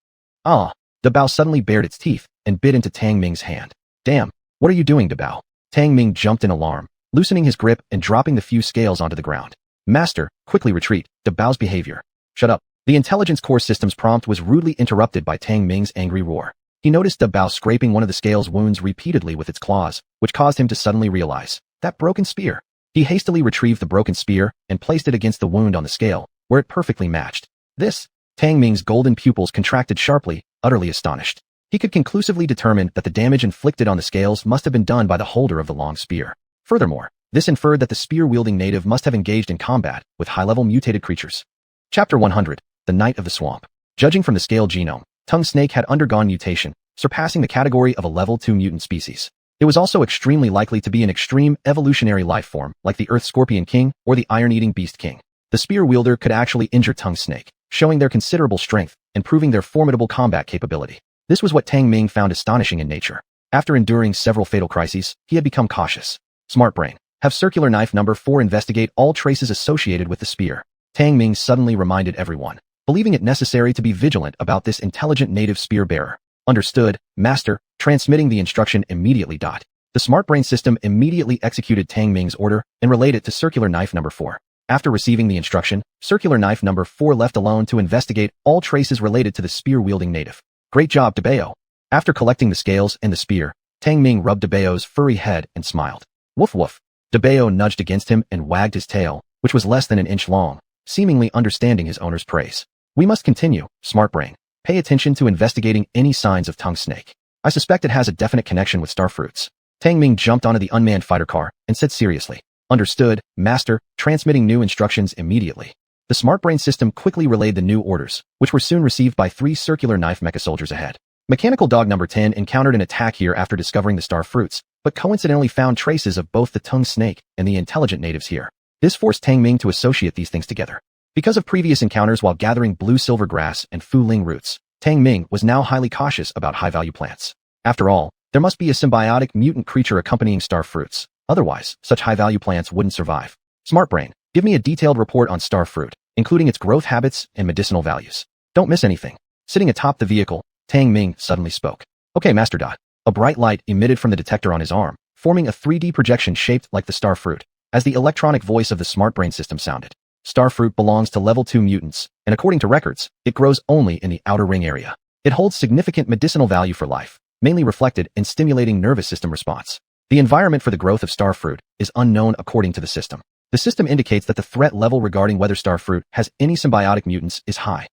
Ah! Dabao suddenly bared its teeth and bit into Tang Ming's hand. Damn! What are you doing, Dabao? Tang Ming jumped in alarm, loosening his grip and dropping the few scales onto the ground. Master, quickly retreat. Dabao's behavior. Shut up. The intelligence core system's prompt was rudely interrupted by Tang Ming's angry roar. He noticed Dabao scraping one of the scale's wounds repeatedly with its claws, which caused him to suddenly realize that broken spear. He hastily retrieved the broken spear and placed it against the wound on the scale, where it perfectly matched. This, Tang Ming's golden pupils contracted sharply, utterly astonished. He could conclusively determine that the damage inflicted on the scales must have been done by the holder of the long spear. Furthermore, this inferred that the spear-wielding native must have engaged in combat with high-level mutated creatures. Chapter 100, The Night of the Swamp. Judging from the scale genome, Tongue Snake had undergone mutation, surpassing the category of a level 2 mutant species. It was also extremely likely to be an extreme evolutionary life form like the Earth Scorpion King or the Iron-Eating Beast King. The spear wielder could actually injure tongue snake, showing their considerable strength and proving their formidable combat capability. This was what Tang Ming found astonishing in nature. After enduring several fatal crises, he had become cautious. Smart brain. Have circular knife number 4 investigate all traces associated with the spear. Tang Ming suddenly reminded everyone, believing it necessary to be vigilant about this intelligent native spear bearer. Understood, Master, transmitting the instruction immediately. The smart brain system immediately executed Tang Ming's order and relayed it to circular knife number 4. After receiving the instruction, circular knife number 4 left alone to investigate all traces related to the spear-wielding native. Great job, DeBeo. After collecting the scales and the spear, Tang Ming rubbed DeBeo's furry head and smiled. Woof woof. DeBeo nudged against him and wagged his tail, which was less than an inch long, seemingly understanding his owner's praise. We must continue, smart brain. Pay attention to investigating any signs of tongue snake. I suspect it has a definite connection with starfruits. Tang Ming jumped onto the unmanned fighter car and said seriously, Understood, Master, transmitting new instructions immediately. The smart brain system quickly relayed the new orders, which were soon received by 3 circular knife mecha soldiers ahead. Mechanical dog number 10 encountered an attack here after discovering the star fruits, but coincidentally found traces of both the tongue snake and the intelligent natives here. This forced Tang Ming to associate these things together. Because of previous encounters while gathering blue-silver grass and fu ling roots, Tang Ming was now highly cautious about high-value plants. After all, there must be a symbiotic mutant creature accompanying star fruits. Otherwise, such high-value plants wouldn't survive. Smart brain, give me a detailed report on star fruit, including its growth habits and medicinal values. Don't miss anything. Sitting atop the vehicle, Tang Ming suddenly spoke. Okay, Master. A bright light emitted from the detector on his arm, forming a 3D projection shaped like the star fruit, as the electronic voice of the smart brain system sounded. Star fruit belongs to level 2 mutants, and according to records, it grows only in the outer ring area. It holds significant medicinal value for life, mainly reflected in stimulating nervous system response. The environment for the growth of star fruit is unknown according to the system. The system indicates that the threat level regarding whether star fruit has any symbiotic mutants is high.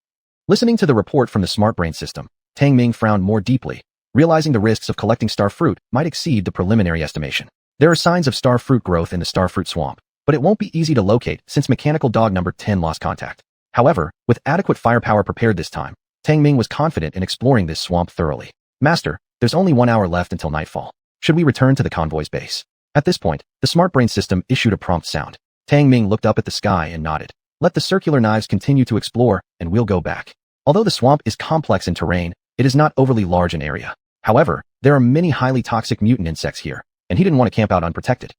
Listening to the report from the smart brain system, Tang Ming frowned more deeply, realizing the risks of collecting star fruit might exceed the preliminary estimation. There are signs of star fruit growth in the star fruit swamp, but it won't be easy to locate since mechanical dog number 10 lost contact. However, with adequate firepower prepared this time, Tang Ming was confident in exploring this swamp thoroughly. Master, there's only 1 hour left until nightfall. Should we return to the convoy's base? At this point, the smart brain system issued a prompt sound. Tang Ming looked up at the sky and nodded. Let the circular knives continue to explore, and we'll go back. Although the swamp is complex in terrain, it is not overly large in area. However, there are many highly toxic mutant insects here, and he didn't want to camp out unprotected.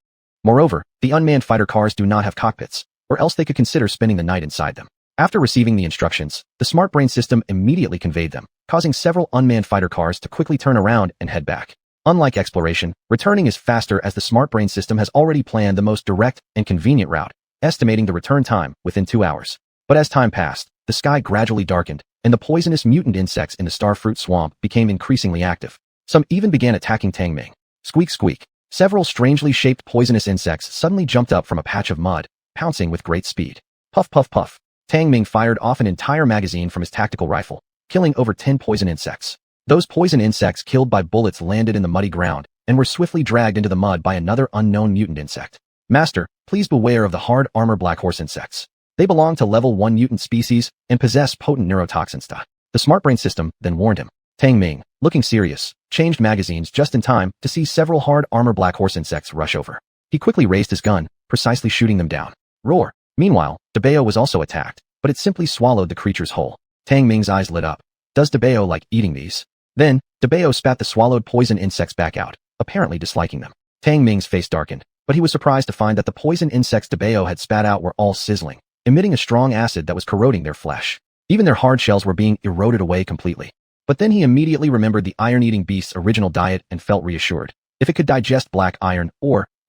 Moreover, the unmanned fighter cars do not have cockpits, or else they could consider spending the night inside them. After receiving the instructions, the smart brain system immediately conveyed them, causing several unmanned fighter cars to quickly turn around and head back. Unlike exploration, returning is faster as the smart brain system has already planned the most direct and convenient route, estimating the return time within 2 hours. But as time passed, the sky gradually darkened, and the poisonous mutant insects in the starfruit swamp became increasingly active. Some even began attacking Tang Ming. Squeak squeak. Several strangely shaped poisonous insects suddenly jumped up from a patch of mud, pouncing with great speed. Puff puff puff. Tang Ming fired off an entire magazine from his tactical rifle, killing over 10 poison insects. Those poison insects killed by bullets landed in the muddy ground and were swiftly dragged into the mud by another unknown mutant insect. Master, please beware of the hard armor black horse insects. They belong to level 1 mutant species and possess potent neurotoxins. The smart brain system then warned him. Tang Ming, looking serious, changed magazines just in time to see several hard armor black horse insects rush over. He quickly raised his gun, precisely shooting them down. Roar. Meanwhile, DeBeo was also attacked, but it simply swallowed the creatures whole. Tang Ming's eyes lit up. Does DeBeo like eating these? Then, DeBeo spat the swallowed poison insects back out, apparently disliking them. Tang Ming's face darkened, but he was surprised to find that the poison insects DeBeo had spat out were all sizzling, emitting a strong acid that was corroding their flesh. Even their hard shells were being eroded away completely. But then he immediately remembered the iron-eating beast's original diet and felt reassured. If it could digest black iron,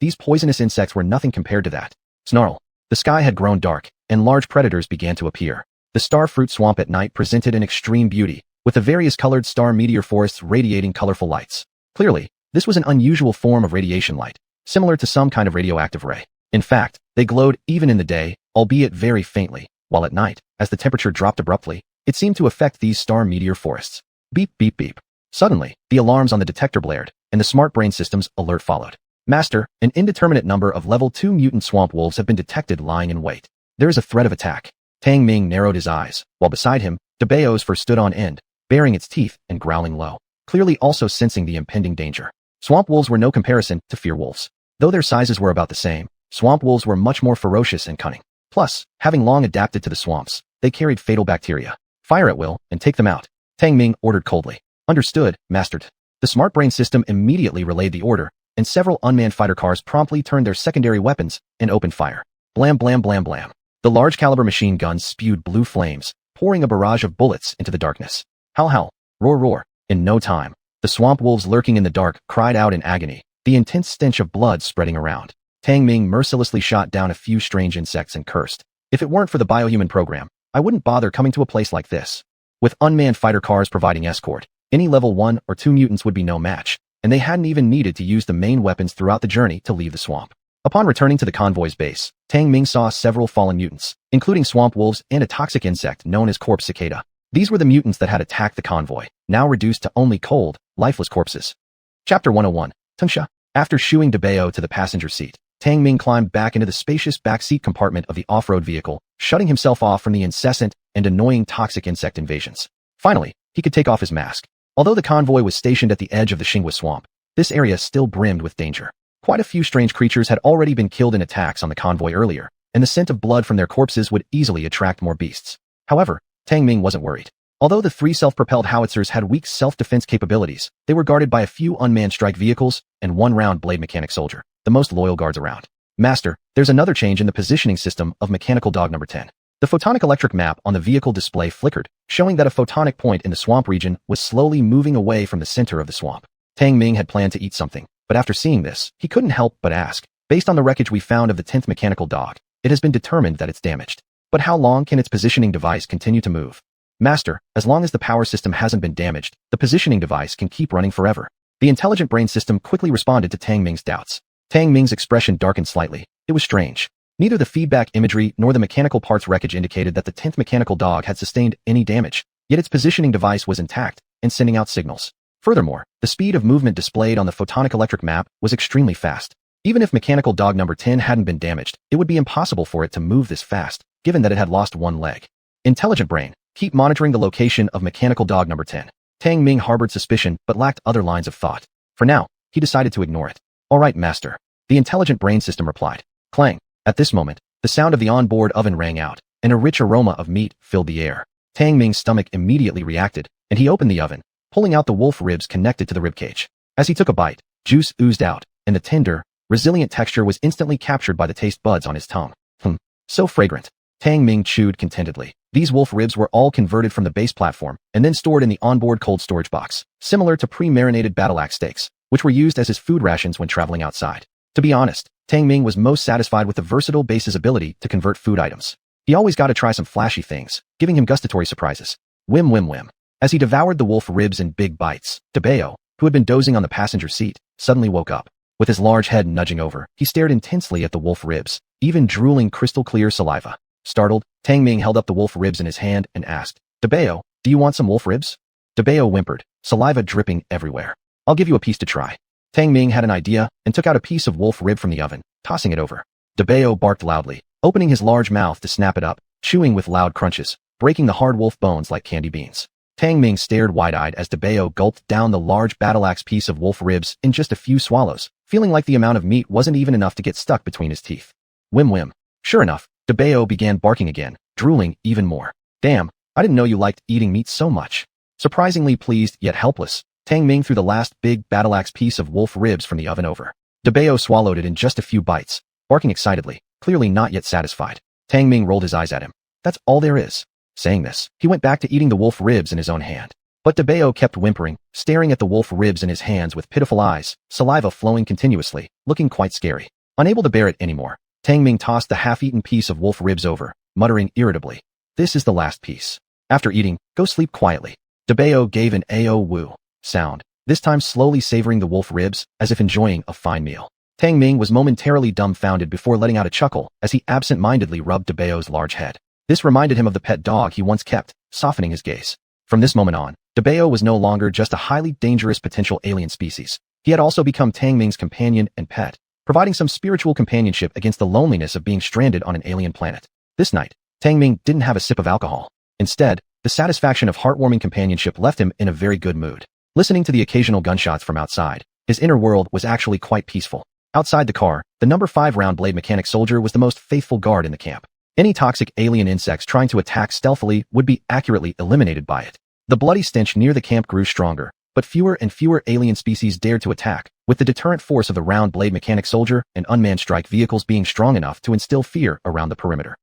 these poisonous insects were nothing compared to that. Snarl. The sky had grown dark, and large predators began to appear. The starfruit swamp at night presented an extreme beauty, with the various colored star meteor forests radiating colorful lights. Clearly, this was an unusual form of radiation light, similar to some kind of radioactive ray. In fact, they glowed even in the day, albeit very faintly, while at night, as the temperature dropped abruptly, it seemed to affect these star meteor forests. Beep beep beep. Suddenly, the alarms on the detector blared, and the smart brain system's alert followed. Master, an indeterminate number of level 2 mutant swamp wolves have been detected lying in wait. There is a threat of attack. Tang Ming narrowed his eyes, while beside him, DeBeo's fur stood on end, baring its teeth and growling low. clearly also sensing the impending danger. Swamp wolves were no comparison to fear wolves. Though their sizes were about the same, swamp wolves were much more ferocious and cunning. Plus, having long adapted to the swamps, they carried fatal bacteria. Fire at will and take them out, Tang Ming ordered coldly. Understood, mastered. The smart brain system immediately relayed the order, and several unmanned fighter cars promptly turned their secondary weapons and opened fire. Blam blam blam blam. The large-caliber machine guns spewed blue flames, pouring a barrage of bullets into the darkness. Howl howl, roar roar. In no time, the swamp wolves lurking in the dark cried out in agony, the intense stench of blood spreading around. Tang Ming mercilessly shot down a few strange insects and cursed. If it weren't for the biohuman program, I wouldn't bother coming to a place like this. With unmanned fighter cars providing escort, any level 1 or 2 mutants would be no match, and they hadn't even needed to use the main weapons throughout the journey to leave the swamp. Upon returning to the convoy's base, Tang Ming saw several fallen mutants, including swamp wolves and a toxic insect known as corpse cicada. These were the mutants that had attacked the convoy, now reduced to only cold, lifeless corpses. Chapter 101, Tungsha. After shooing DeBeo to the passenger seat, Tang Ming climbed back into the spacious backseat compartment of the off-road vehicle, shutting himself off from the incessant and annoying toxic insect invasions. Finally, he could take off his mask. Although the convoy was stationed at the edge of the Xingwa swamp, this area still brimmed with danger. Quite a few strange creatures had already been killed in attacks on the convoy earlier, and the scent of blood from their corpses would easily attract more beasts. However, Tang Ming wasn't worried. Although the 3 self-propelled howitzers had weak self-defense capabilities, they were guarded by a few unmanned strike vehicles and one round blade mechanic soldier, the most loyal guards around. Master, there's another change in the positioning system of mechanical dog number 10. The photonic electric map on the vehicle display flickered, showing that a photonic point in the swamp region was slowly moving away from the center of the swamp. Tang Ming had planned to eat something, but after seeing this, he couldn't help but ask. Based on the wreckage we found of the 10th mechanical dog, it has been determined that it's damaged. But how long can its positioning device continue to move? Master, as long as the power system hasn't been damaged, the positioning device can keep running forever. The intelligent brain system quickly responded to Tang Ming's doubts. Tang Ming's expression darkened slightly. It was strange. Neither the feedback imagery nor the mechanical parts wreckage indicated that the 10th mechanical dog had sustained any damage, yet its positioning device was intact and sending out signals. Furthermore, the speed of movement displayed on the photonic electric map was extremely fast. Even if mechanical dog number 10 hadn't been damaged, it would be impossible for it to move this fast, given that it had lost one leg. Intelligent brain, keep monitoring the location of mechanical dog number 10. Tang Ming harbored suspicion but lacked other lines of thought. For now, he decided to ignore it. All right, master. The intelligent brain system replied. Clang. At this moment, the sound of the onboard oven rang out, and a rich aroma of meat filled the air. Tang Ming's stomach immediately reacted, and he opened the oven, pulling out the wolf ribs connected to the ribcage. As he took a bite, juice oozed out, and the tender, resilient texture was instantly captured by the taste buds on his tongue. So fragrant. Tang Ming chewed contentedly. These wolf ribs were all converted from the base platform and then stored in the onboard cold storage box, similar to pre-marinated battle axe steaks, which were used as his food rations when traveling outside. To be honest, Tang Ming was most satisfied with the versatile base's ability to convert food items. He always got to try some flashy things, giving him gustatory surprises. Whim whim whim. As he devoured the wolf ribs in big bites, DeBeo, who had been dozing on the passenger seat, suddenly woke up. With his large head nudging over, he stared intensely at the wolf ribs, even drooling crystal-clear saliva. Startled, Tang Ming held up the wolf ribs in his hand and asked, DeBeo, do you want some wolf ribs? DeBeo whimpered, saliva dripping everywhere. I'll give you a piece to try. Tang Ming had an idea and took out a piece of wolf rib from the oven, tossing it over. DeBeo barked loudly, opening his large mouth to snap it up, chewing with loud crunches, breaking the hard wolf bones like candy beans. Tang Ming stared wide-eyed as DeBeo gulped down the large battle-axe piece of wolf ribs in just a few swallows, feeling like the amount of meat wasn't even enough to get stuck between his teeth. Whim whim. Sure enough, DeBeo began barking again, drooling even more. Damn, I didn't know you liked eating meat so much. Surprisingly pleased yet helpless, Tang Ming threw the last big battle-axe piece of wolf ribs from the oven over. DeBeo swallowed it in just a few bites, barking excitedly, clearly not yet satisfied. Tang Ming rolled his eyes at him. That's all there is. Saying this, he went back to eating the wolf ribs in his own hand. But DeBeo kept whimpering, staring at the wolf ribs in his hands with pitiful eyes, saliva flowing continuously, looking quite scary. Unable to bear it anymore, Tang Ming tossed the half-eaten piece of wolf ribs over, muttering irritably, "This is the last piece. After eating, go sleep quietly." DeBeo gave an "Ao-woo" sound, this time slowly savoring the wolf ribs, as if enjoying a fine meal. Tang Ming was momentarily dumbfounded before letting out a chuckle as he absent-mindedly rubbed DeBeo's large head. This reminded him of the pet dog he once kept, softening his gaze. From this moment on, DeBeo was no longer just a highly dangerous potential alien species. He had also become Tang Ming's companion and pet, providing some spiritual companionship against the loneliness of being stranded on an alien planet. This night, Tang Ming didn't have a sip of alcohol. Instead, the satisfaction of heartwarming companionship left him in a very good mood. Listening to the occasional gunshots from outside, his inner world was actually quite peaceful. Outside the car, the number 5 round blade mechanic soldier was the most faithful guard in the camp. Any toxic alien insects trying to attack stealthily would be accurately eliminated by it. The bloody stench near the camp grew stronger, but fewer and fewer alien species dared to attack, with the deterrent force of the round blade mechanic soldier and unmanned strike vehicles being strong enough to instill fear around the perimeter.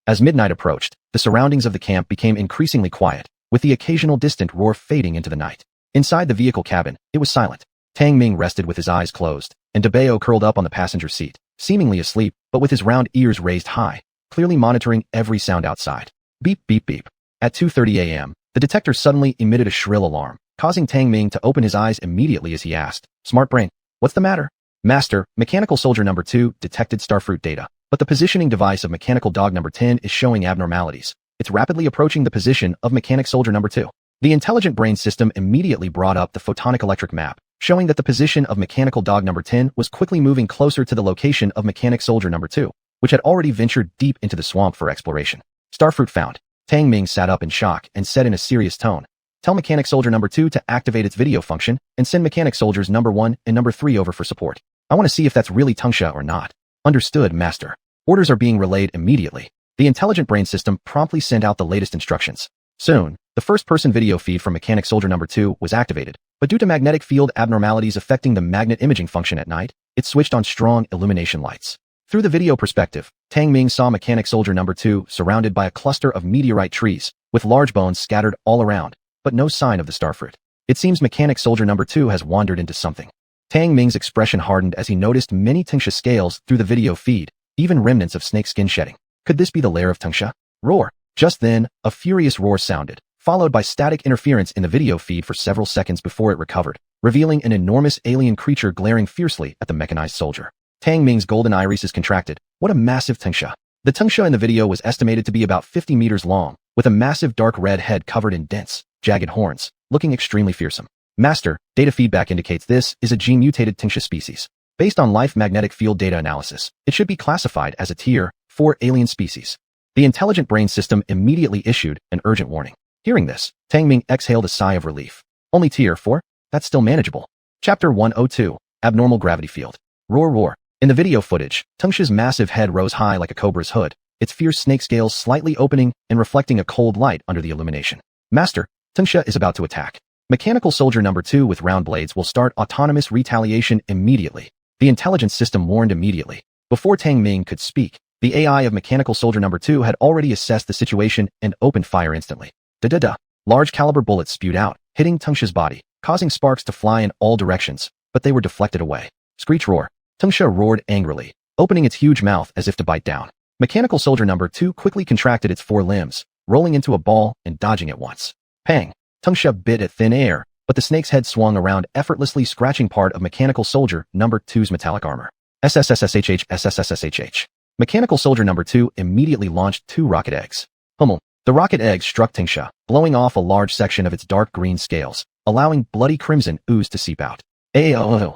As midnight approached, the surroundings of the camp became increasingly quiet, with the occasional distant roar fading into the night. Inside the vehicle cabin, it was silent. Tang Ming rested with his eyes closed, and DeBeo curled up on the passenger seat, seemingly asleep, but with his round ears raised high, clearly monitoring every sound outside. Beep, beep, beep. At 2:30 a.m., the detector suddenly emitted a shrill alarm, causing Tang Ming to open his eyes immediately as he asked, "Smart brain, what's the matter?" "Master, mechanical soldier number 2 detected starfruit data, but the positioning device of mechanical dog number 10 is showing abnormalities. It's rapidly approaching the position of mechanic soldier number 2. The intelligent brain system immediately brought up the photonic electric map, showing that the position of mechanical dog number 10 was quickly moving closer to the location of mechanic soldier number 2, which had already ventured deep into the swamp for exploration. Starfruit found. Tang Ming sat up in shock and said in a serious tone, "Tell mechanic soldier number 2 to activate its video function and send mechanic soldiers number 1 and number 3 over for support. I want to see if that's really Tangsha or not." "Understood, Master." Orders are being relayed immediately. The intelligent brain system promptly sent out the latest instructions. Soon, the first-person video feed from mechanic soldier number 2 was activated, but due to magnetic field abnormalities affecting the magnet imaging function at night, it switched on strong illumination lights. Through the video perspective, Tang Ming saw mechanic soldier number 2 surrounded by a cluster of meteorite trees, with large bones scattered all around, but no sign of the starfruit. It seems mechanic soldier number 2 has wandered into something. Tang Ming's expression hardened as he noticed many Tangsha scales through the video feed, even remnants of snake skin shedding. Could this be the lair of Tangsha? Roar! Just then, a furious roar sounded, followed by static interference in the video feed for several seconds before it recovered, revealing an enormous alien creature glaring fiercely at the mechanized soldier. Tang Ming's golden irises contracted. What a massive Tangsha! The Tangsha in the video was estimated to be about 50 meters long, with a massive dark red head covered in dense, jagged horns, looking extremely fearsome. "Master, data feedback indicates this is a gene-mutated Tangsha species. Based on life magnetic field data analysis, it should be classified as a Tier 4 alien species." The intelligent brain system immediately issued an urgent warning. Hearing this, Tang Ming exhaled a sigh of relief. Only Tier 4? That's still manageable. Chapter 102, Abnormal Gravity Field. Roar roar. In the video footage, Tangsha's massive head rose high like a cobra's hood, its fierce snake scales slightly opening and reflecting a cold light under the illumination. "Master, Tangsha is about to attack. Mechanical soldier number 2 with round blades will start autonomous retaliation immediately." The intelligence system warned immediately. Before Tang Ming could speak, the AI of mechanical soldier number 2 had already assessed the situation and opened fire instantly. Da-da-da. Large caliber bullets spewed out, hitting Tangsha's body, causing sparks to fly in all directions, but they were deflected away. Screech roar. Tangsha roared angrily, opening its huge mouth as if to bite down. Mechanical soldier number 2 quickly contracted its 4 limbs, rolling into a ball and dodging at once. Pang! Tangsha bit at thin air, but the snake's head swung around, effortlessly scratching part of mechanical soldier number 2's metallic armor. SSSSHH SSSSHH. Mechanical soldier number 2 immediately launched 2 rocket eggs. Hummel. The rocket eggs struck Tangsha, blowing off a large section of its dark green scales, allowing bloody crimson ooze to seep out. Ayo.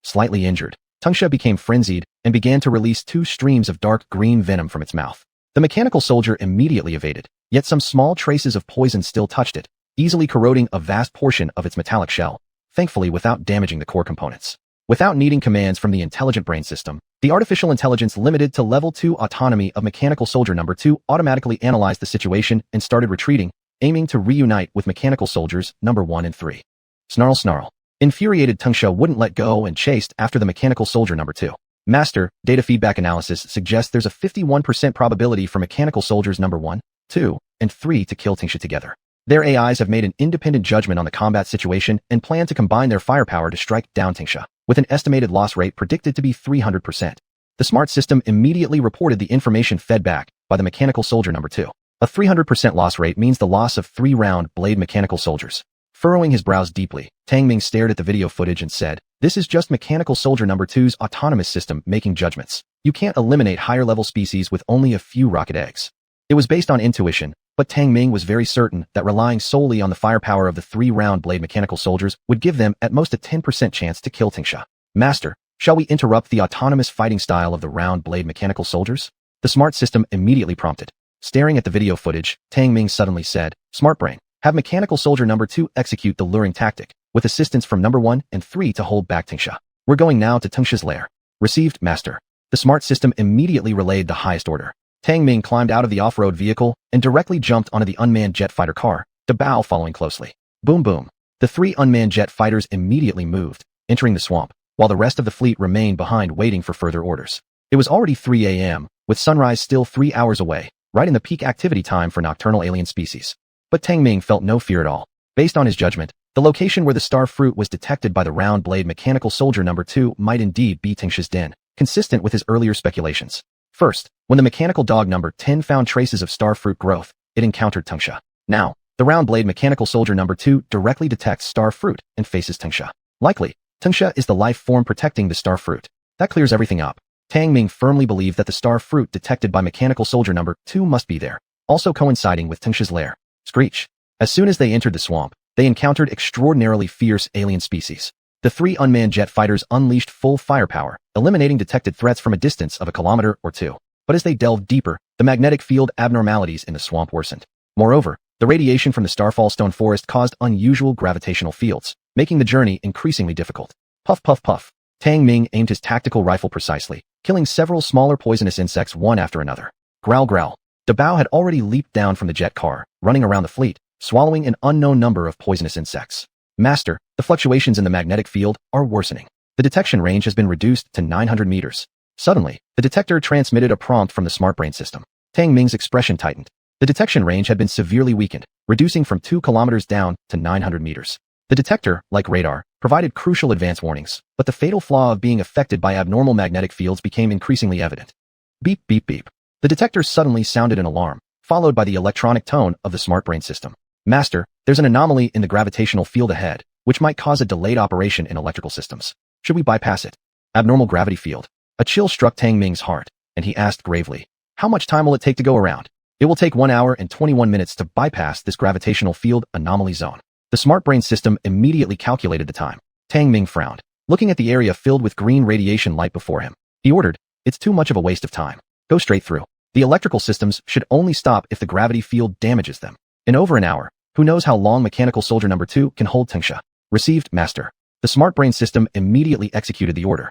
Slightly injured, Tangsha became frenzied and began to release 2 streams of dark green venom from its mouth. The mechanical soldier immediately evaded, yet some small traces of poison still touched it, easily corroding a vast portion of its metallic shell, thankfully without damaging the core components. Without needing commands from the intelligent brain system, the artificial intelligence limited to level 2 autonomy of mechanical soldier number 2 automatically analyzed the situation and started retreating, aiming to reunite with mechanical soldiers number 1 and 3. Snarl snarl. Infuriated Tangsha wouldn't let go and chased after the mechanical soldier number 2. "Master, data feedback analysis suggests there's a 51% probability for mechanical soldiers number 1, 2, and 3 to kill Tangsha together. Their AIs have made an independent judgment on the combat situation and plan to combine their firepower to strike down Tangsha, with an estimated loss rate predicted to be 300%. The smart system immediately reported the information fed back by the mechanical soldier number 2. A 300% loss rate means the loss of 3 round blade mechanical soldiers. Furrowing his brows deeply, Tang Ming stared at the video footage and said, "This is just mechanical soldier number 2's autonomous system making judgments. You can't eliminate higher-level species with only a few rocket eggs." It was based on intuition, but Tang Ming was very certain that relying solely on the firepower of the 3 round blade mechanical soldiers would give them at most a 10% chance to kill Tangsha. "Master, shall we interrupt the autonomous fighting style of the round blade mechanical soldiers?" The smart system immediately prompted. Staring at the video footage, Tang Ming suddenly said, "Smart brain, have mechanical soldier number 2 execute the luring tactic, with assistance from number 1 and 3 to hold back Tingsha. We're going now to Tingsha's lair. Received, Master. The smart system immediately relayed the highest order. Tang Ming climbed out of the off-road vehicle and directly jumped onto the unmanned jet fighter car, De Bao following closely. Boom boom. The 3 unmanned jet fighters immediately moved, entering the swamp, while the rest of the fleet remained behind waiting for further orders. It was already 3 a.m., with sunrise still 3 hours away, right in the peak activity time for nocturnal alien species. But Tang Ming felt no fear at all. Based on his judgment, the location where the star fruit was detected by the round blade mechanical soldier number 2 might indeed be Tingsha's den, consistent with his earlier speculations. First, when the mechanical dog number 10 found traces of star fruit growth, it encountered Tingsha. Now, the round blade mechanical soldier number 2 directly detects star fruit and faces Tingsha. Likely, Tingsha is the life form protecting the star fruit. That clears everything up. Tang Ming firmly believed that the star fruit detected by mechanical soldier number 2 must be there, also coinciding with Tingsha's lair. Screech. As soon as they entered the swamp, they encountered extraordinarily fierce alien species. The 3 unmanned jet fighters unleashed full firepower, eliminating detected threats from a distance of a kilometer or 2. But as they delved deeper, the magnetic field abnormalities in the swamp worsened. Moreover, the radiation from the starfall stone forest caused unusual gravitational fields, making the journey increasingly difficult. Puff puff puff. Tang Ming aimed his tactical rifle precisely, killing several smaller poisonous insects one after another. Growl growl. De Bao had already leaped down from the jet car, running around the fleet, swallowing an unknown number of poisonous insects. Master, the fluctuations in the magnetic field are worsening. The detection range has been reduced to 900 meters. Suddenly, the detector transmitted a prompt from the smart brain system. Tang Ming's expression tightened. The detection range had been severely weakened, reducing from 2 kilometers down to 900 meters. The detector, like radar, provided crucial advance warnings, but the fatal flaw of being affected by abnormal magnetic fields became increasingly evident. Beep beep beep. The detector suddenly sounded an alarm, followed by the electronic tone of the smart brain system. Master, there's an anomaly in the gravitational field ahead, which might cause a delayed operation in electrical systems. Should we bypass it? Abnormal gravity field. A chill struck Tang Ming's heart, and he asked gravely, how much time will it take to go around? It will take 1 hour and 21 minutes to bypass this gravitational field anomaly zone. The smart brain system immediately calculated the time. Tang Ming frowned, looking at the area filled with green radiation light before him. He ordered, it's too much of a waste of time. Go straight through. The electrical systems should only stop if the gravity field damages them. In over an hour, who knows how long mechanical soldier number 2 can hold Tingsha. Received, Master. The smart brain system immediately executed the order.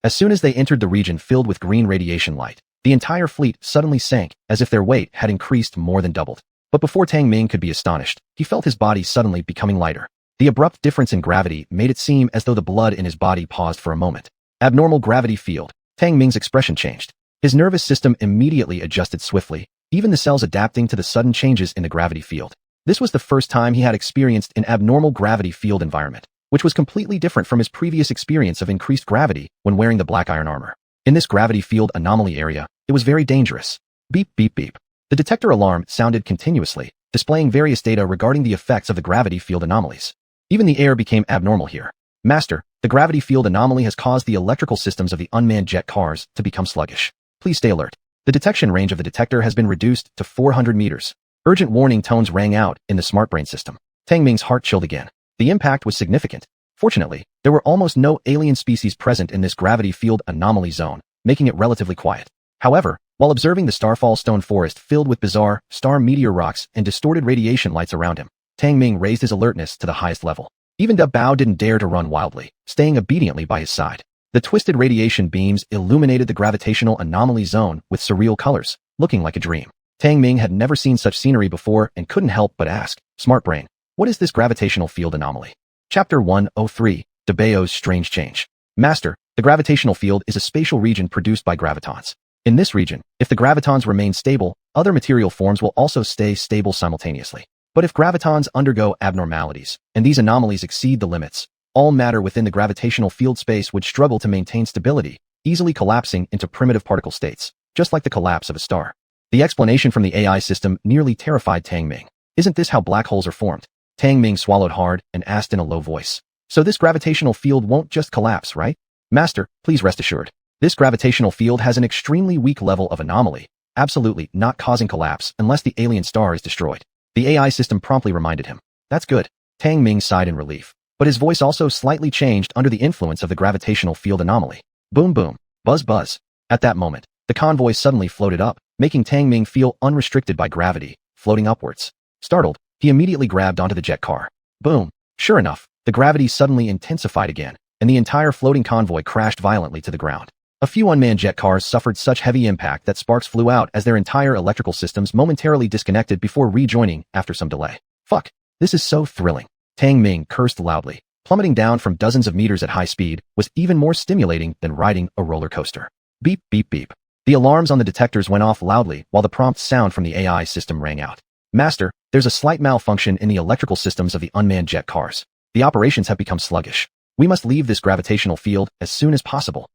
As soon as they entered the region filled with green radiation light, the entire fleet suddenly sank as if their weight had increased more than doubled. But before Tang Ming could be astonished, he felt his body suddenly becoming lighter. The abrupt difference in gravity made it seem as though the blood in his body paused for a moment. Abnormal gravity field. Tang Ming's expression changed. His nervous system immediately adjusted swiftly, even the cells adapting to the sudden changes in the gravity field. This was the first time he had experienced an abnormal gravity field environment, which was completely different from his previous experience of increased gravity when wearing the black iron armor. In this gravity field anomaly area, it was very dangerous. Beep beep beep. The detector alarm sounded continuously, displaying various data regarding the effects of the gravity field anomalies. Even the air became abnormal here. Master, the gravity field anomaly has caused the electrical systems of the unmanned jet cars to become sluggish. Please stay alert. The detection range of the detector has been reduced to 400 meters. Urgent warning tones rang out in the smart brain system. Tang Ming's heart chilled again. The impact was significant. Fortunately, there were almost no alien species present in this gravity field anomaly zone, making it relatively quiet. However, while observing the starfall stone forest filled with bizarre, star meteor rocks and distorted radiation lights around him, Tang Ming raised his alertness to the highest level. Even De Bao didn't dare to run wildly, staying obediently by his side. The twisted radiation beams illuminated the gravitational anomaly zone with surreal colors, looking like a dream. Tang Ming had never seen such scenery before and couldn't help but ask, Smart Brain, what is this gravitational field anomaly? Chapter 103, De Bao's Strange Change. Master, the gravitational field is a spatial region produced by gravitons. In this region, if the gravitons remain stable, other material forms will also stay stable simultaneously. But if gravitons undergo abnormalities, and these anomalies exceed the limits, all matter within the gravitational field space would struggle to maintain stability, easily collapsing into primitive particle states, just like the collapse of a star. The explanation from the AI system nearly terrified Tang Ming. Isn't this how black holes are formed? Tang Ming swallowed hard and asked in a low voice. So this gravitational field won't just collapse, right? Master, please rest assured. This gravitational field has an extremely weak level of anomaly, absolutely not causing collapse unless the alien star is destroyed. The AI system promptly reminded him. That's good. Tang Ming sighed in relief, but his voice also slightly changed under the influence of the gravitational field anomaly. Boom boom, buzz buzz. At that moment, the convoy suddenly floated up, making Tang Ming feel unrestricted by gravity, floating upwards. Startled, he immediately grabbed onto the jet car. Boom. Sure enough, the gravity suddenly intensified again, and the entire floating convoy crashed violently to the ground. A few unmanned jet cars suffered such heavy impact that sparks flew out as their entire electrical systems momentarily disconnected before rejoining after some delay. Fuck, this is so thrilling. Tang Ming cursed loudly. Plummeting down from dozens of meters at high speed was even more stimulating than riding a roller coaster. Beep, beep, beep. The alarms on the detectors went off loudly while the prompt sound from the AI system rang out. Master, there's a slight malfunction in the electrical systems of the unmanned jet cars. The operations have become sluggish. We must leave this gravitational field as soon as possible.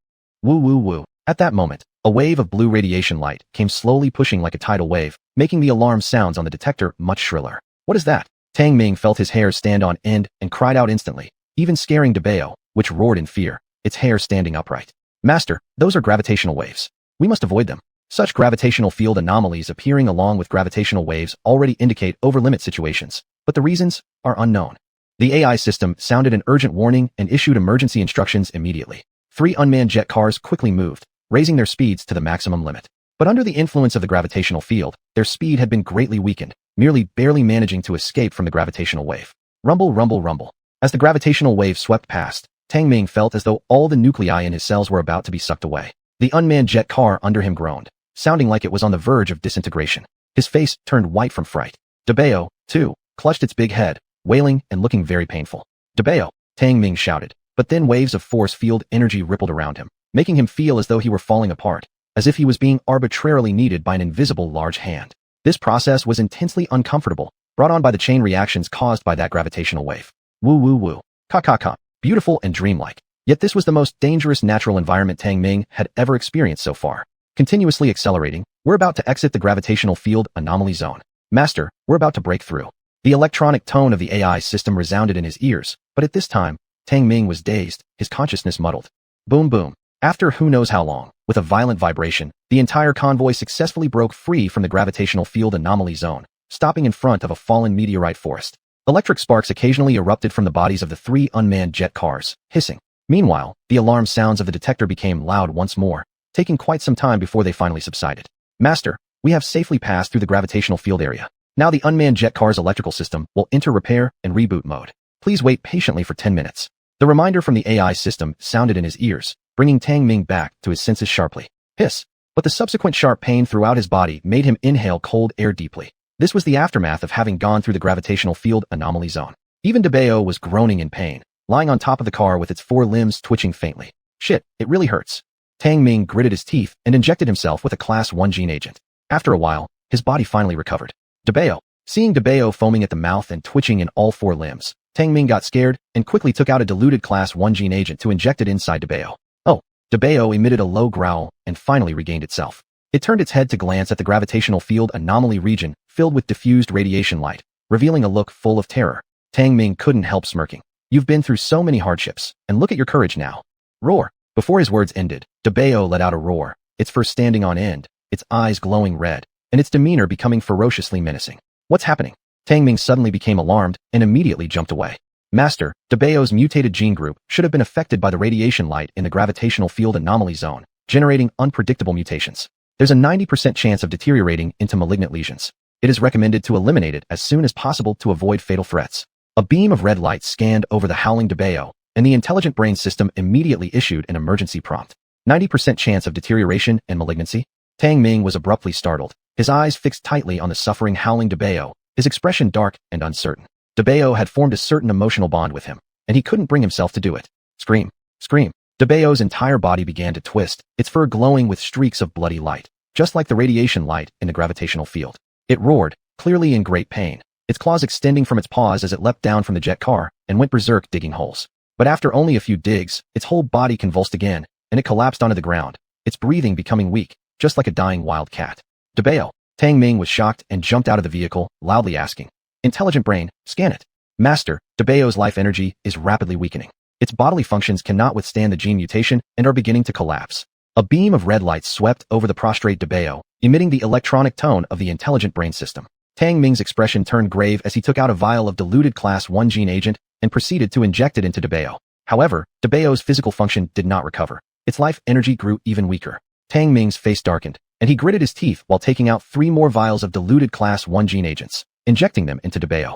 Woo woo woo. At that moment, a wave of blue radiation light came slowly pushing like a tidal wave, making the alarm sounds on the detector much shriller. What is that? Tang Ming felt his hair stand on end and cried out instantly, even scaring DeBeo, which roared in fear, its hair standing upright. Master, those are gravitational waves. We must avoid them. Such gravitational field anomalies appearing along with gravitational waves already indicate over-limit situations, but the reasons are unknown. The AI system sounded an urgent warning and issued emergency instructions immediately. 3 unmanned jet cars quickly moved, raising their speeds to the maximum limit. But under the influence of the gravitational field, their speed had been greatly weakened, merely barely managing to escape from the gravitational wave. Rumble, rumble, rumble. As the gravitational wave swept past, Tang Ming felt as though all the nuclei in his cells were about to be sucked away. The unmanned jet car under him groaned, sounding like it was on the verge of disintegration. His face turned white from fright. DeBeo, too, clutched its big head, wailing and looking very painful. DeBeo, Tang Ming shouted, but then waves of force field energy rippled around him, making him feel as though he were falling apart, as if he was being arbitrarily kneaded by an invisible large hand. This process was intensely uncomfortable, brought on by the chain reactions caused by that gravitational wave. Woo woo woo. Ka ka ka. Beautiful and dreamlike. Yet this was the most dangerous natural environment Tang Ming had ever experienced so far. Continuously accelerating, we're about to exit the gravitational field anomaly zone. Master, we're about to break through. The electronic tone of the AI system resounded in his ears, but at this time, Tang Ming was dazed, his consciousness muddled. Boom boom. After who knows how long, with a violent vibration, the entire convoy successfully broke free from the gravitational field anomaly zone, stopping in front of a fallen meteorite forest. Electric sparks occasionally erupted from the bodies of the 3 unmanned jet cars, hissing. Meanwhile, the alarm sounds of the detector became loud once more, taking quite some time before they finally subsided. Master, we have safely passed through the gravitational field area. Now the unmanned jet car's electrical system will enter repair and reboot mode. Please wait patiently for 10 minutes. The reminder from the AI system sounded in his ears, bringing Tang Ming back to his senses sharply. Hiss. But the subsequent sharp pain throughout his body made him inhale cold air deeply. This was the aftermath of having gone through the gravitational field anomaly zone. Even DeBeo was groaning in pain, lying on top of the car with its 4 limbs twitching faintly. Shit, it really hurts. Tang Ming gritted his teeth and injected himself with a Class 1 gene agent. After a while, his body finally recovered. DeBeo. Seeing DeBeo foaming at the mouth and twitching in all 4 limbs, Tang Ming got scared and quickly took out a diluted Class 1 gene agent to inject it inside DeBeo. Oh, DeBeo emitted a low growl and finally regained itself. It turned its head to glance at the gravitational field anomaly region filled with diffused radiation light, revealing a look full of terror. Tang Ming couldn't help smirking. You've been through so many hardships, and look at your courage now. Roar. Before his words ended, DeBeo let out a roar, its fur standing on end, its eyes glowing red, and its demeanor becoming ferociously menacing. What's happening? Tang Ming suddenly became alarmed and immediately jumped away. Master, DeBeo's mutated gene group should have been affected by the radiation light in the gravitational field anomaly zone, generating unpredictable mutations. There's a 90% chance of deteriorating into malignant lesions. It is recommended to eliminate it as soon as possible to avoid fatal threats. A beam of red light scanned over the howling DeBeo, and the intelligent brain system immediately issued an emergency prompt. 90% chance of deterioration and malignancy? Tang Ming was abruptly startled, his eyes fixed tightly on the suffering howling DeBeo, his expression dark and uncertain. DeBeo had formed a certain emotional bond with him, and he couldn't bring himself to do it. Scream. Scream. DeBeo's entire body began to twist, its fur glowing with streaks of bloody light, just like the radiation light in the gravitational field. It roared, clearly in great pain, its claws extending from its paws as it leapt down from the jet car and went berserk digging holes. But after only a few digs, its whole body convulsed again, and it collapsed onto the ground, its breathing becoming weak, just like a dying wild cat. DeBeo. Tang Ming was shocked and jumped out of the vehicle, loudly asking, Intelligent brain, scan it. Master, DeBeo's life energy is rapidly weakening. Its bodily functions cannot withstand the gene mutation and are beginning to collapse. A beam of red light swept over the prostrate DeBeo, emitting the electronic tone of the intelligent brain system. Tang Ming's expression turned grave as he took out a vial of diluted Class 1 gene agent and proceeded to inject it into DeBeo. However, DeBeo's physical function did not recover. Its life energy grew even weaker. Tang Ming's face darkened, and he gritted his teeth while taking out 3 more vials of diluted Class 1 gene agents, injecting them into DeBeo.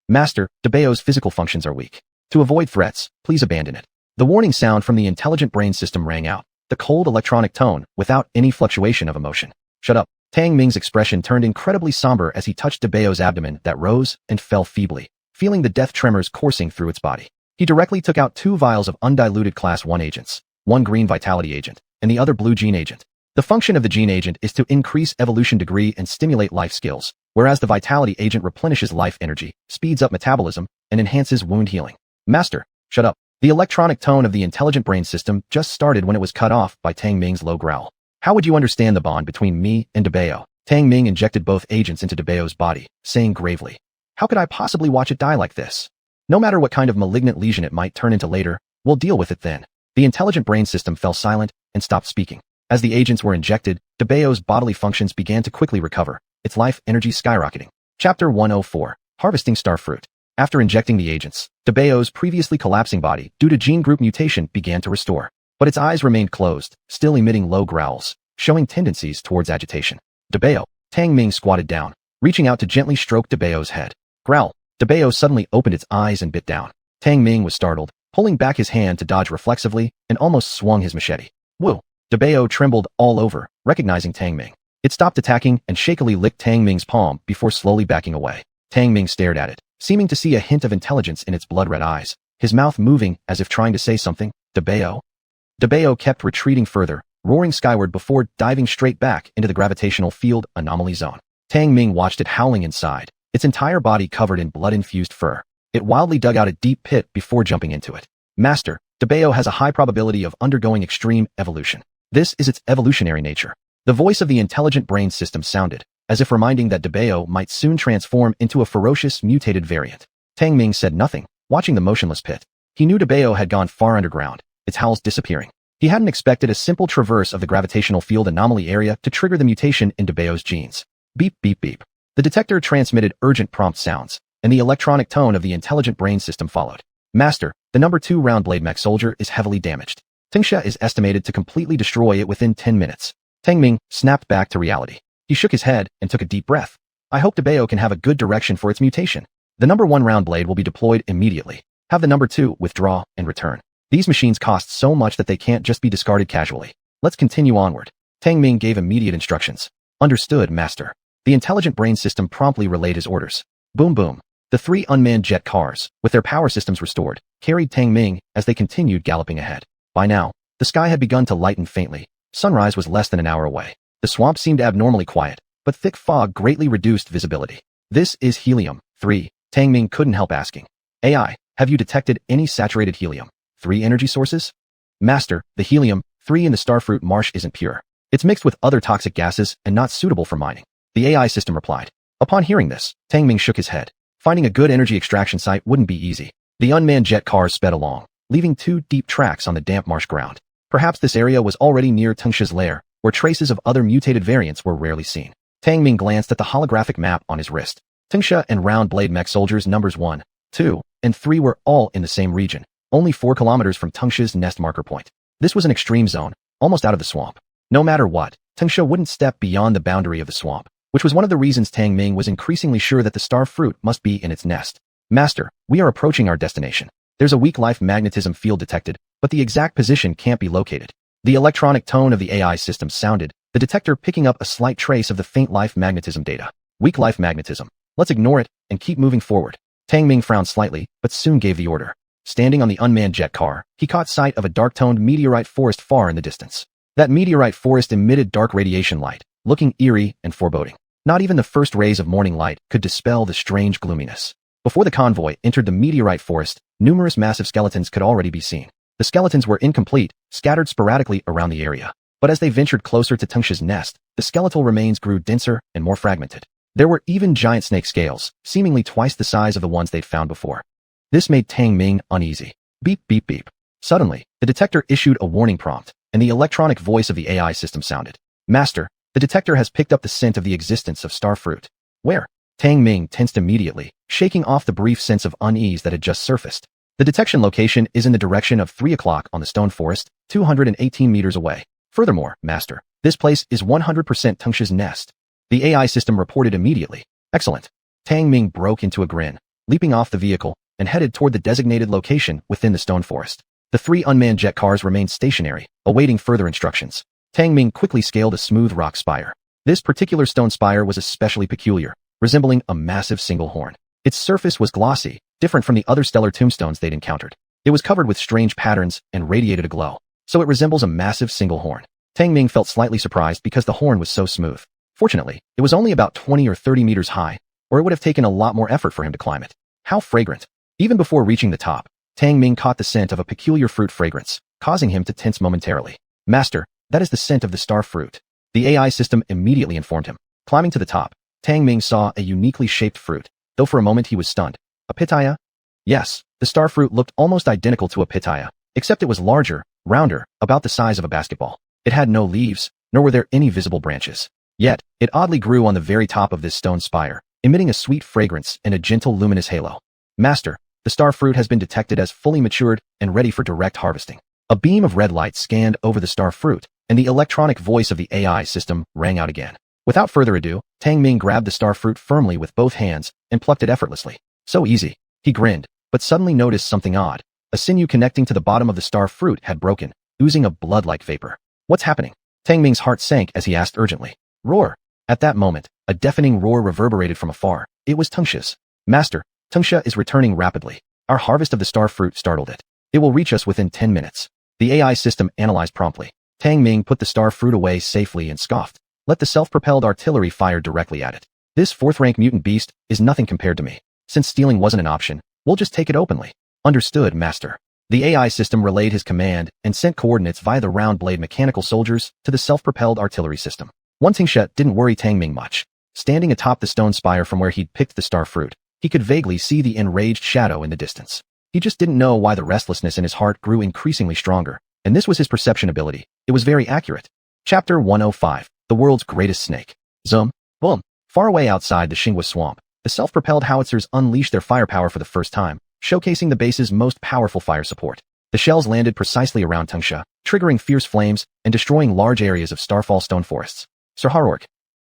Master, DeBeo's physical functions are weak. To avoid threats, please abandon it. The warning sound from the intelligent brain system rang out, the cold electronic tone, without any fluctuation of emotion. Shut up. Tang Ming's expression turned incredibly somber as he touched DeBayo's abdomen that rose and fell feebly, feeling the death tremors coursing through its body. He directly took out 2 vials of undiluted Class 1 agents, one green vitality agent, and the other blue gene agent. The function of the gene agent is to increase evolution degree and stimulate life skills, whereas the vitality agent replenishes life energy, speeds up metabolism, and enhances wound healing. Master, shut up. The electronic tone of the intelligent brain system just started when it was cut off by Tang Ming's low growl. How would you understand the bond between me and DeBayo? Tang Ming injected both agents into DeBayo's body, saying gravely, how could I possibly watch it die like this? No matter what kind of malignant lesion it might turn into later, we'll deal with it then. The intelligent brain system fell silent and stopped speaking. As the agents were injected, DeBayo's bodily functions began to quickly recover, its life energy skyrocketing. Chapter 104. Harvesting Starfruit. After injecting the agents, DeBayo's previously collapsing body, due to gene group mutation, began to restore. But its eyes remained closed, still emitting low growls, showing tendencies towards agitation. DeBayo. Tang Ming squatted down, reaching out to gently stroke DeBayo's head. Growl. DeBayo suddenly opened its eyes and bit down. Tang Ming was startled, pulling back his hand to dodge reflexively, and almost swung his machete. Whoa! DeBayo trembled all over, recognizing Tang Ming. It stopped attacking and shakily licked Tang Ming's palm before slowly backing away. Tang Ming stared at it, seeming to see a hint of intelligence in its blood-red eyes, his mouth moving as if trying to say something. DeBayo? DeBayo kept retreating further, roaring skyward before diving straight back into the gravitational field anomaly zone. Tang Ming watched it howling inside, its entire body covered in blood-infused fur. It wildly dug out a deep pit before jumping into it. Master, DeBayo has a high probability of undergoing extreme evolution. This is its evolutionary nature. The voice of the intelligent brain system sounded, as if reminding that DeBayo might soon transform into a ferocious mutated variant. Tang Ming said nothing, watching the motionless pit. He knew DeBayo had gone far underground, its howls disappearing. He hadn't expected a simple traverse of the gravitational field anomaly area to trigger the mutation in DeBayo's genes. Beep, beep, beep. The detector transmitted urgent prompt sounds, and the electronic tone of the intelligent brain system followed. Master, the number 2 round blade mech soldier is heavily damaged. Tingsha is estimated to completely destroy it within 10 minutes. Tang Ming snapped back to reality. He shook his head and took a deep breath. I hope DeBayo can have a good direction for its mutation. The number 1 round blade will be deployed immediately. Have the number 2 withdraw and return. These machines cost so much that they can't just be discarded casually. Let's continue onward. Tang Ming gave immediate instructions. Understood, Master. The intelligent brain system promptly relayed his orders. Boom boom. The 3 unmanned jet cars, with their power systems restored, carried Tang Ming as they continued galloping ahead. By now, the sky had begun to lighten faintly. Sunrise was less than an hour away. The swamp seemed abnormally quiet, but thick fog greatly reduced visibility. This is helium-3, Tang Ming couldn't help asking. AI, have you detected any saturated helium-3 energy sources? Master, the helium-3 in the starfruit marsh isn't pure. It's mixed with other toxic gases and not suitable for mining. The AI system replied. Upon hearing this, Tang Ming shook his head. Finding a good energy extraction site wouldn't be easy. The unmanned jet cars sped along, leaving 2 deep tracks on the damp marsh ground. Perhaps this area was already near Tingsha's lair, where traces of other mutated variants were rarely seen. Tang Ming glanced at the holographic map on his wrist. Tingsha and round blade mech soldiers numbers 1, 2, and 3 were all in the same region, only 4 kilometers from Tingsha's nest marker point. This was an extreme zone, almost out of the swamp. No matter what, Tingsha wouldn't step beyond the boundary of the swamp, which was one of the reasons Tang Ming was increasingly sure that the star fruit must be in its nest. Master, we are approaching our destination. There's a weak life magnetism field detected, but the exact position can't be located. The electronic tone of the AI system sounded, the detector picking up a slight trace of the faint life magnetism data. Weak life magnetism. Let's ignore it and keep moving forward. Tang Ming frowned slightly, but soon gave the order. Standing on the unmanned jet car, he caught sight of a dark-toned meteorite forest far in the distance. That meteorite forest emitted dark radiation light, looking eerie and foreboding. Not even the first rays of morning light could dispel the strange gloominess. Before the convoy entered the meteorite forest, numerous massive skeletons could already be seen. The skeletons were incomplete, scattered sporadically around the area. But as they ventured closer to Tingsha's nest, the skeletal remains grew denser and more fragmented. There were even giant snake scales, seemingly twice the size of the ones they'd found before. This made Tang Ming uneasy. Beep, beep, beep. Suddenly, the detector issued a warning prompt, and the electronic voice of the AI system sounded. Master, the detector has picked up the scent of the existence of starfruit. Where? Tang Ming tensed immediately, shaking off the brief sense of unease that had just surfaced. The detection location is in the direction of 3 o'clock on the stone forest, 218 meters away. Furthermore, Master, this place is 100% Tingsha's nest. The AI system reported immediately. Excellent. Tang Ming broke into a grin. Leaping off the vehicle, and headed toward the designated location within the stone forest. The 3 unmanned jet cars remained stationary, awaiting further instructions. Tang Ming quickly scaled a smooth rock spire. This particular stone spire was especially peculiar, resembling a massive single horn. Its surface was glossy, different from the other stellar tombstones they'd encountered. It was covered with strange patterns and radiated a glow, so it resembles a massive single horn. Tang Ming felt slightly surprised because the horn was so smooth. Fortunately, it was only about 20 or 30 meters high, or it would have taken a lot more effort for him to climb it. How fragrant! Even before reaching the top, Tang Ming caught the scent of a peculiar fruit fragrance, causing him to tense momentarily. Master, that is the scent of the star fruit. The AI system immediately informed him. Climbing to the top, Tang Ming saw a uniquely shaped fruit, though for a moment he was stunned. A pitaya? Yes, the star fruit looked almost identical to a pitaya, except it was larger, rounder, about the size of a basketball. It had no leaves, nor were there any visible branches. Yet, it oddly grew on the very top of this stone spire, emitting a sweet fragrance and a gentle luminous halo. Master, the star fruit has been detected as fully matured and ready for direct harvesting. A beam of red light scanned over the star fruit, and the electronic voice of the AI system rang out again. Without further ado, Tang Ming grabbed the star fruit firmly with both hands and plucked it effortlessly. So easy. He grinned, but suddenly noticed something odd. A sinew connecting to the bottom of the star fruit had broken, oozing a blood-like vapor. What's happening? Tang Ming's heart sank as he asked urgently. Roar! At that moment, a deafening roar reverberated from afar. It was Tangsha's. Master, Tangsha is returning rapidly. Our harvest of the star fruit startled it. It will reach us within 10 minutes. The AI system analyzed promptly. Tang Ming put the star fruit away safely and scoffed. Let the self-propelled artillery fire directly at it. This 4th-rank mutant beast is nothing compared to me. Since stealing wasn't an option, we'll just take it openly. Understood, Master. The AI system relayed his command and sent coordinates via the round-blade mechanical soldiers to the self-propelled artillery system. One Tangsha didn't worry Tang Ming much. Standing atop the stone spire from where he'd picked the star fruit, he could vaguely see the enraged shadow in the distance. He just didn't know why the restlessness in his heart grew increasingly stronger, and this was his perception ability. It was very accurate. Chapter 105, The World's Greatest Snake. Zoom. Boom. Far away outside the Xinghua swamp, the self-propelled howitzers unleashed their firepower for the first time, showcasing the base's most powerful fire support. The shells landed precisely around Tangsha, triggering fierce flames and destroying large areas of starfall stone forests. Sir Harork.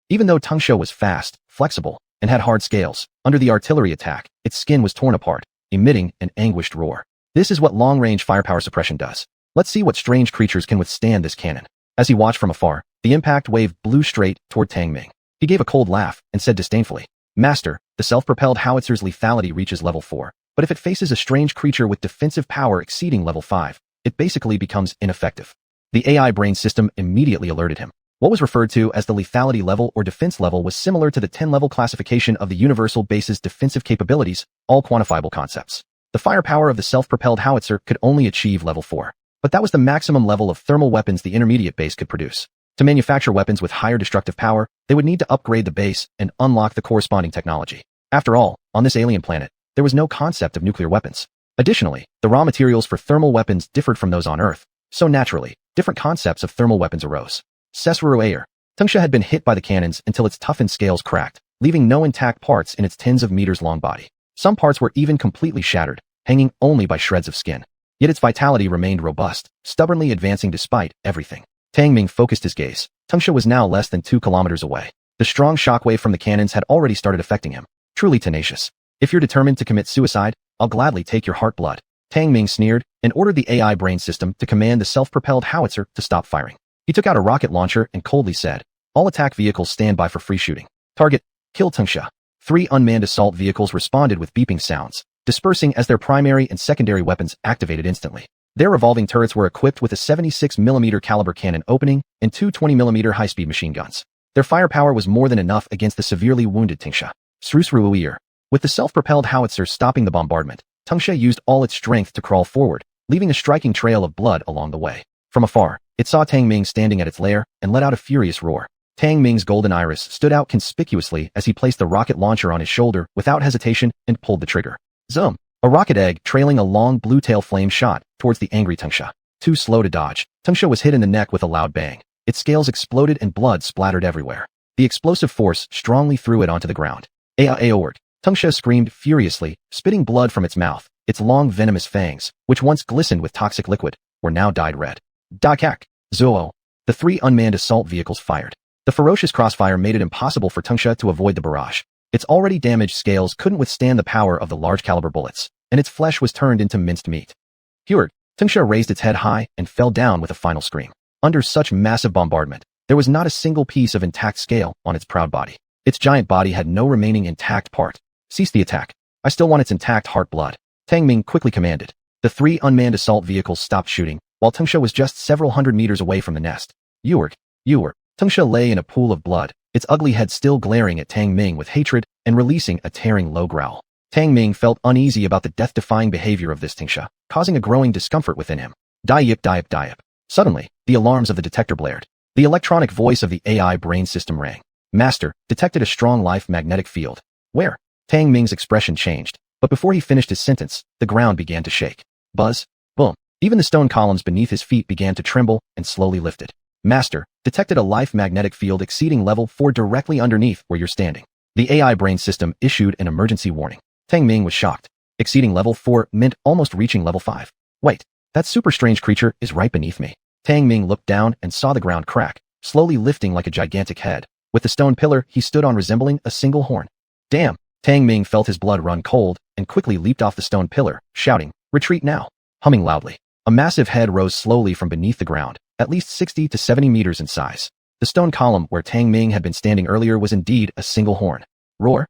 Even though Tangsha was fast, flexible, and had hard scales, under the artillery attack, its skin was torn apart, emitting an anguished roar. This is what long-range firepower suppression does. Let's see what strange creatures can withstand this cannon. As he watched from afar, the impact wave blew straight toward Tang Ming. He gave a cold laugh and said disdainfully, Master, the self-propelled howitzer's lethality reaches level 4, but if it faces a strange creature with defensive power exceeding level 5, it basically becomes ineffective. The AI brain system immediately alerted him. What was referred to as the lethality level or defense level was similar to the 10-level classification of the Universal Base's defensive capabilities, all quantifiable concepts. The firepower of the self-propelled howitzer could only achieve level 4, but that was the maximum level of thermal weapons the intermediate base could produce. To manufacture weapons with higher destructive power, they would need to upgrade the base and unlock the corresponding technology. After all, on this alien planet, there was no concept of nuclear weapons. Additionally, the raw materials for thermal weapons differed from those on Earth, so naturally, different concepts of thermal weapons arose. Sesru Ayer. Tangsha had been hit by the cannons until its toughened scales cracked, leaving no intact parts in its tens of meters long body. Some parts were even completely shattered, hanging only by shreds of skin. Yet its vitality remained robust, stubbornly advancing despite everything. Tang Ming focused his gaze. Tangsha was now less than 2 kilometers away. The strong shockwave from the cannons had already started affecting him. Truly tenacious. If you're determined to commit suicide, I'll gladly take your heart blood. Tang Ming sneered and ordered the AI brain system to command the self-propelled howitzer to stop firing. He took out a rocket launcher and coldly said, all attack vehicles stand by for free shooting. Target, kill Tangsha. 3 unmanned assault vehicles responded with beeping sounds, dispersing as their primary and secondary weapons activated instantly. Their revolving turrets were equipped with a 76mm caliber cannon opening and 2 20mm high-speed machine guns. Their firepower was more than enough against the severely wounded Tangsha. Srusruuir. With the self-propelled howitzer stopping the bombardment, Tangsha used all its strength to crawl forward, leaving a striking trail of blood along the way. From afar, it saw Tang Ming standing at its lair and let out a furious roar. Tang Ming's golden iris stood out conspicuously as he placed the rocket launcher on his shoulder without hesitation and pulled the trigger. Zoom! A rocket egg trailing a long blue tail flame shot towards the angry Tangsha. Too slow to dodge, Tangsha was hit in the neck with a loud bang. Its scales exploded and blood splattered everywhere. The explosive force strongly threw it onto the ground. Awoke! Tangsha screamed furiously, spitting blood from its mouth. Its long venomous fangs, which once glistened with toxic liquid, were now dyed red. Dakak! Zoo! The 3 unmanned assault vehicles fired. The ferocious crossfire made it impossible for Tangsha to avoid the barrage. Its already damaged scales couldn't withstand the power of the large-caliber bullets, and its flesh was turned into minced meat. Heward, Tung-sha raised its head high and fell down with a final scream. Under such massive bombardment, there was not a single piece of intact scale on its proud body. Its giant body had no remaining intact part. Cease the attack. I still want its intact heart blood. Tang Ming quickly commanded. The 3 unmanned assault vehicles stopped shooting, while Tung-sha was just several hundred meters away from the nest. Eward. Tung-sha lay in a pool of blood, its ugly head still glaring at Tang Ming with hatred and releasing a tearing low growl. Tang Ming felt uneasy about the death-defying behavior of this Tung-sha, causing a growing discomfort within him. Die-yip. Suddenly, the alarms of the detector blared. The electronic voice of the AI brain system rang. Master, detected a strong life magnetic field. Where? Tang Ming's expression changed, but before he finished his sentence, the ground began to shake. Buzz. Boom. Even the stone columns beneath his feet began to tremble and slowly lifted. Master, detected a life magnetic field exceeding level 4 directly underneath where you're standing. The AI brain system issued an emergency warning. Tang Ming was shocked. Exceeding level 4 meant almost reaching level 5. Wait, that super strange creature is right beneath me. Tang Ming looked down and saw the ground crack, slowly lifting like a gigantic head. With the stone pillar he stood on resembling a single horn. Damn! Tang Ming felt his blood run cold and quickly leaped off the stone pillar, shouting, "Retreat now!" Humming loudly. A massive head rose slowly from beneath the ground, at least 60 to 70 meters in size. The stone column where Tang Ming had been standing earlier was indeed a single horn. Roar!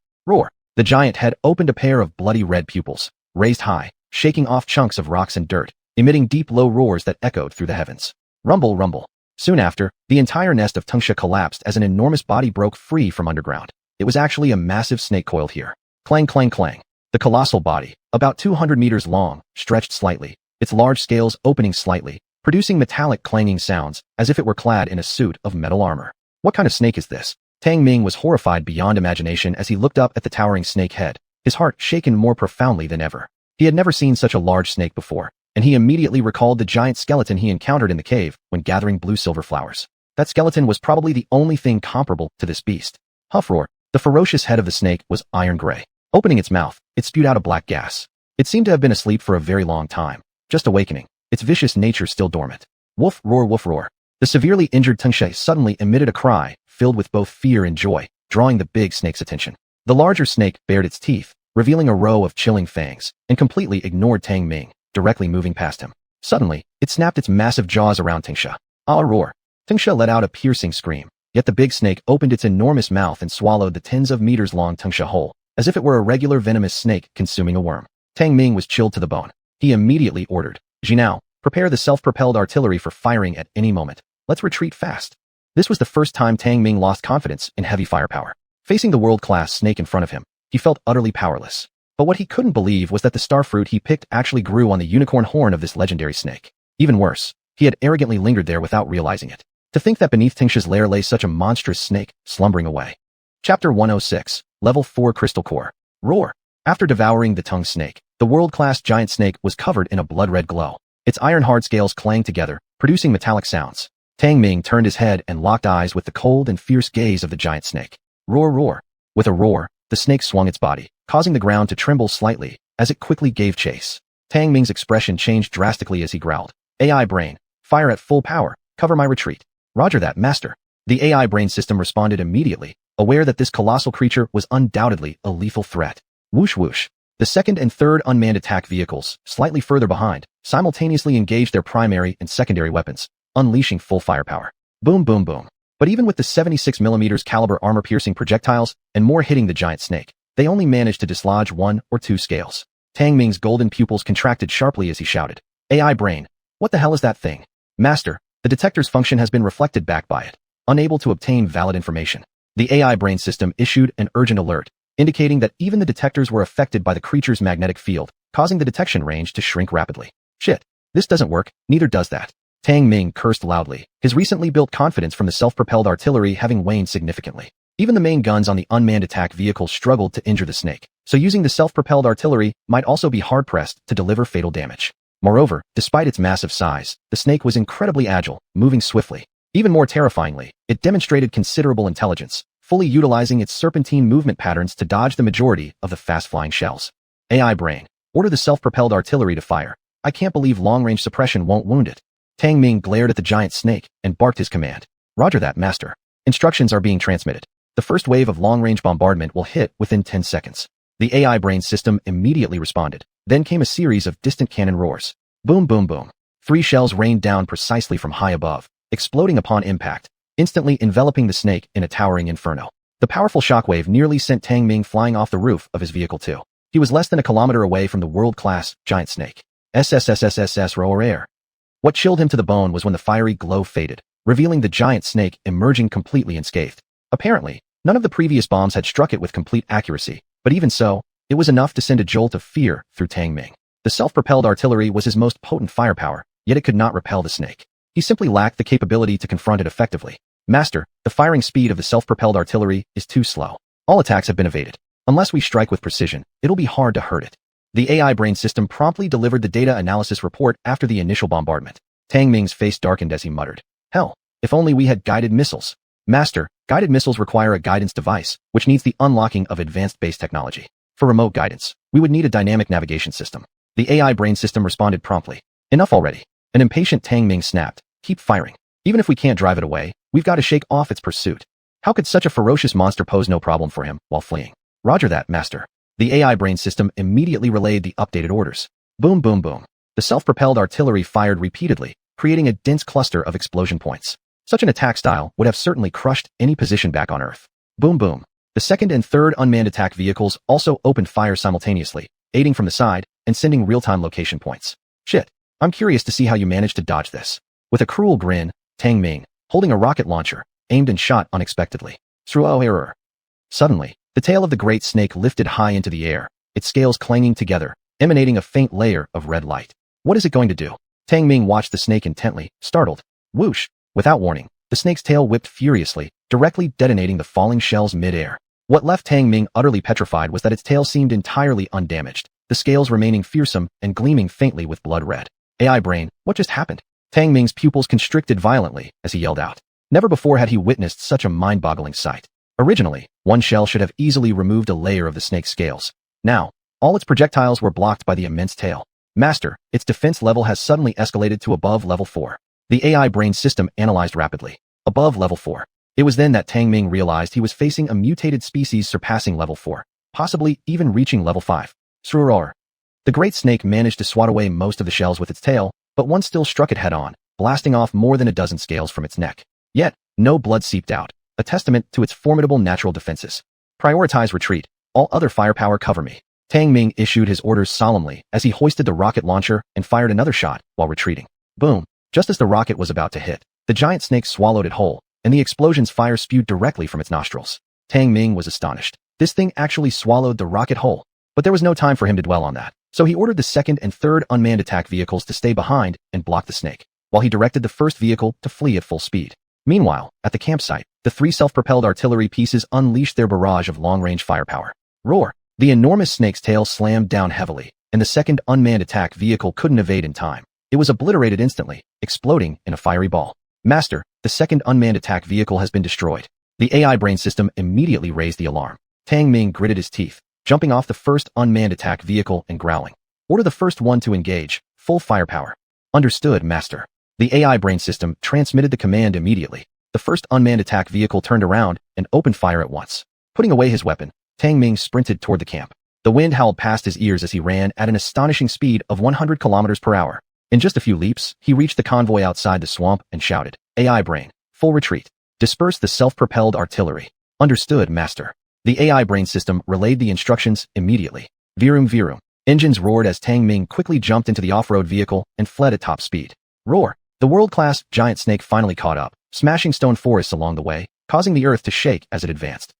The giant head opened a pair of bloody red pupils, raised high, shaking off chunks of rocks and dirt, emitting deep low roars that echoed through the heavens. Rumble. Soon after, the entire nest of Tung-sha collapsed as an enormous body broke free from underground. It was actually a massive snake coiled here. Clang. The colossal body, about 200 meters long, stretched slightly, its large scales opening slightly, producing metallic clanging sounds, as if it were clad in a suit of metal armor. What kind of snake is this? Tang Ming was horrified beyond imagination as he looked up at the towering snake head, his heart shaken more profoundly than ever. He had never seen such a large snake before, and he immediately recalled the giant skeleton he encountered in the cave when gathering blue-silver flowers. That skeleton was probably the only thing comparable to this beast. Huff roar. The ferocious head of the snake was iron gray. Opening its mouth, it spewed out a black gas. It seemed to have been asleep for a very long time, just awakening, its vicious nature still dormant. Woof roar. The severely injured Tung-sha suddenly emitted a cry, filled with both fear and joy, drawing the big snake's attention. The larger snake bared its teeth, revealing a row of chilling fangs, and completely ignored Tang Ming, directly moving past him. Suddenly, it snapped its massive jaws around Tung-sha. Ah roar. Tung-sha let out a piercing scream, yet the big snake opened its enormous mouth and swallowed the tens of meters long Tung-sha whole, as if it were a regular venomous snake consuming a worm. Tang Ming was chilled to the bone. He immediately ordered, "Jinao, prepare the self-propelled artillery for firing at any moment. Let's retreat fast." This was the first time Tang Ming lost confidence in heavy firepower. Facing the world-class snake in front of him, he felt utterly powerless. But what he couldn't believe was that the starfruit he picked actually grew on the unicorn horn of this legendary snake. Even worse, he had arrogantly lingered there without realizing it. To think that beneath Tung-sha's lair lay such a monstrous snake, slumbering away. Chapter 106, Level 4 Crystal Core. Roar. After devouring the tongue snake, the world-class giant snake was covered in a blood-red glow. Its iron-hard scales clanged together, producing metallic sounds. Tang Ming turned his head and locked eyes with the cold and fierce gaze of the giant snake. Roar. With a roar, the snake swung its body, causing the ground to tremble slightly, as it quickly gave chase. Tang Ming's expression changed drastically as he growled. "AI brain, fire at full power, cover my retreat." "Roger that, master." The AI brain system responded immediately, aware that this colossal creature was undoubtedly a lethal threat. Whoosh. The second and third unmanned attack vehicles, slightly further behind, simultaneously engaged their primary and secondary weapons, unleashing full firepower. Boom. But even with the 76mm caliber armor-piercing projectiles and more hitting the giant snake, they only managed to dislodge 1 or 2 scales. Tang Ming's golden pupils contracted sharply as he shouted, "AI brain, what the hell is that thing?" "Master, the detector's function has been reflected back by it, unable to obtain valid information." The AI brain system issued an urgent alert, indicating that even the detectors were affected by the creature's magnetic field, causing the detection range to shrink rapidly. "Shit, this doesn't work, neither does that." Tang Ming cursed loudly, his recently built confidence from the self-propelled artillery having waned significantly. Even the main guns on the unmanned attack vehicle struggled to injure the snake, so using the self-propelled artillery might also be hard-pressed to deliver fatal damage. Moreover, despite its massive size, the snake was incredibly agile, moving swiftly. Even more terrifyingly, it demonstrated considerable intelligence, fully utilizing its serpentine movement patterns to dodge the majority of the fast-flying shells. "AI brain, order the self-propelled artillery to fire. I can't believe long-range suppression won't wound it." Tang Ming glared at the giant snake and barked his command. "Roger that, master." Instructions are being transmitted. The first wave of long-range bombardment will hit within 10 seconds. The AI brain system immediately responded. Then came a series of distant cannon roars. Boom, boom, boom. 3 shells rained down precisely from high above, exploding upon impact, instantly enveloping the snake in a towering inferno. The powerful shockwave nearly sent Tang Ming flying off the roof of his vehicle too. He was less than a kilometer away from the world-class giant snake. SSSSSS roar. What chilled him to the bone was when the fiery glow faded, revealing the giant snake emerging completely unscathed. Apparently, none of the previous bombs had struck it with complete accuracy, but even so, it was enough to send a jolt of fear through Tang Ming. The self-propelled artillery was his most potent firepower, yet it could not repel the snake. He simply lacked the capability to confront it effectively. Master, the firing speed of the self-propelled artillery is too slow. All attacks have been evaded. Unless we strike with precision, it'll be hard to hurt it. The AI brain system promptly delivered the data analysis report after the initial bombardment. Tang Ming's face darkened as he muttered, "Hell, if only we had guided missiles." Master, guided missiles require a guidance device, which needs the unlocking of advanced base technology. For remote guidance, we would need a dynamic navigation system. The AI brain system responded promptly. Enough already. An impatient Tang Ming snapped. Keep firing. Even if we can't drive it away, we've got to shake off its pursuit. How could such a ferocious monster pose no problem for him while fleeing? Roger that, Master. The AI brain system immediately relayed the updated orders. Boom, boom, boom. The self-propelled artillery fired repeatedly, creating a dense cluster of explosion points. Such an attack style would have certainly crushed any position back on Earth. Boom, boom. The second and third unmanned attack vehicles also opened fire simultaneously, aiding from the side and sending real-time location points. Shit, I'm curious to see how you managed to dodge this. With a cruel grin, Tang Ming, holding a rocket launcher, aimed and shot unexpectedly. Through error. Suddenly, the tail of the great snake lifted high into the air, its scales clanging together, emanating a faint layer of red light. What is it going to do? Tang Ming watched the snake intently, startled. Whoosh! Without warning, the snake's tail whipped furiously, directly detonating the falling shells mid-air. What left Tang Ming utterly petrified was that its tail seemed entirely undamaged, the scales remaining fearsome and gleaming faintly with blood red. AI brain, what just happened? Tang Ming's pupils constricted violently as he yelled out. Never before had he witnessed such a mind-boggling sight. Originally, one shell should have easily removed a layer of the snake's scales. Now, all its projectiles were blocked by the immense tail. Master, its defense level has suddenly escalated to above level 4. The AI brain system analyzed rapidly. Above level 4. It was then that Tang Ming realized he was facing a mutated species surpassing level 4, possibly even reaching level 5. Sroar. The great snake managed to swat away most of the shells with its tail, but one still struck it head-on, blasting off more than a dozen scales from its neck. Yet, no blood seeped out, a testament to its formidable natural defenses. Prioritize retreat. All other firepower cover me. Tang Ming issued his orders solemnly as he hoisted the rocket launcher and fired another shot while retreating. Boom. Just as the rocket was about to hit, the giant snake swallowed it whole, and the explosion's fire spewed directly from its nostrils. Tang Ming was astonished. This thing actually swallowed the rocket whole. But there was no time for him to dwell on that, so he ordered the second and third unmanned attack vehicles to stay behind and block the snake, while he directed the first vehicle to flee at full speed. Meanwhile, at the campsite, the 3 self-propelled artillery pieces unleashed their barrage of long-range firepower. Roar! The enormous snake's tail slammed down heavily, and the second unmanned attack vehicle couldn't evade in time. It was obliterated instantly, exploding in a fiery ball. Master, the second unmanned attack vehicle has been destroyed. The AI brain system immediately raised the alarm. Tang Ming gritted his teeth, jumping off the first unmanned attack vehicle and growling. Order the first one to engage, full firepower. Understood, Master. The AI brain system transmitted the command immediately. The first unmanned attack vehicle turned around and opened fire at once. Putting away his weapon, Tang Ming sprinted toward the camp. The wind howled past his ears as he ran at an astonishing speed of 100 kilometers per hour. In just a few leaps, he reached the convoy outside the swamp and shouted, AI brain, full retreat. Disperse the self-propelled artillery. Understood, Master. The AI brain system relayed the instructions immediately. Virum virum. Engines roared as Tang Ming quickly jumped into the off-road vehicle and fled at top speed. Roar. The world-class giant snake finally caught up, smashing stone forests along the way, causing the earth to shake as it advanced.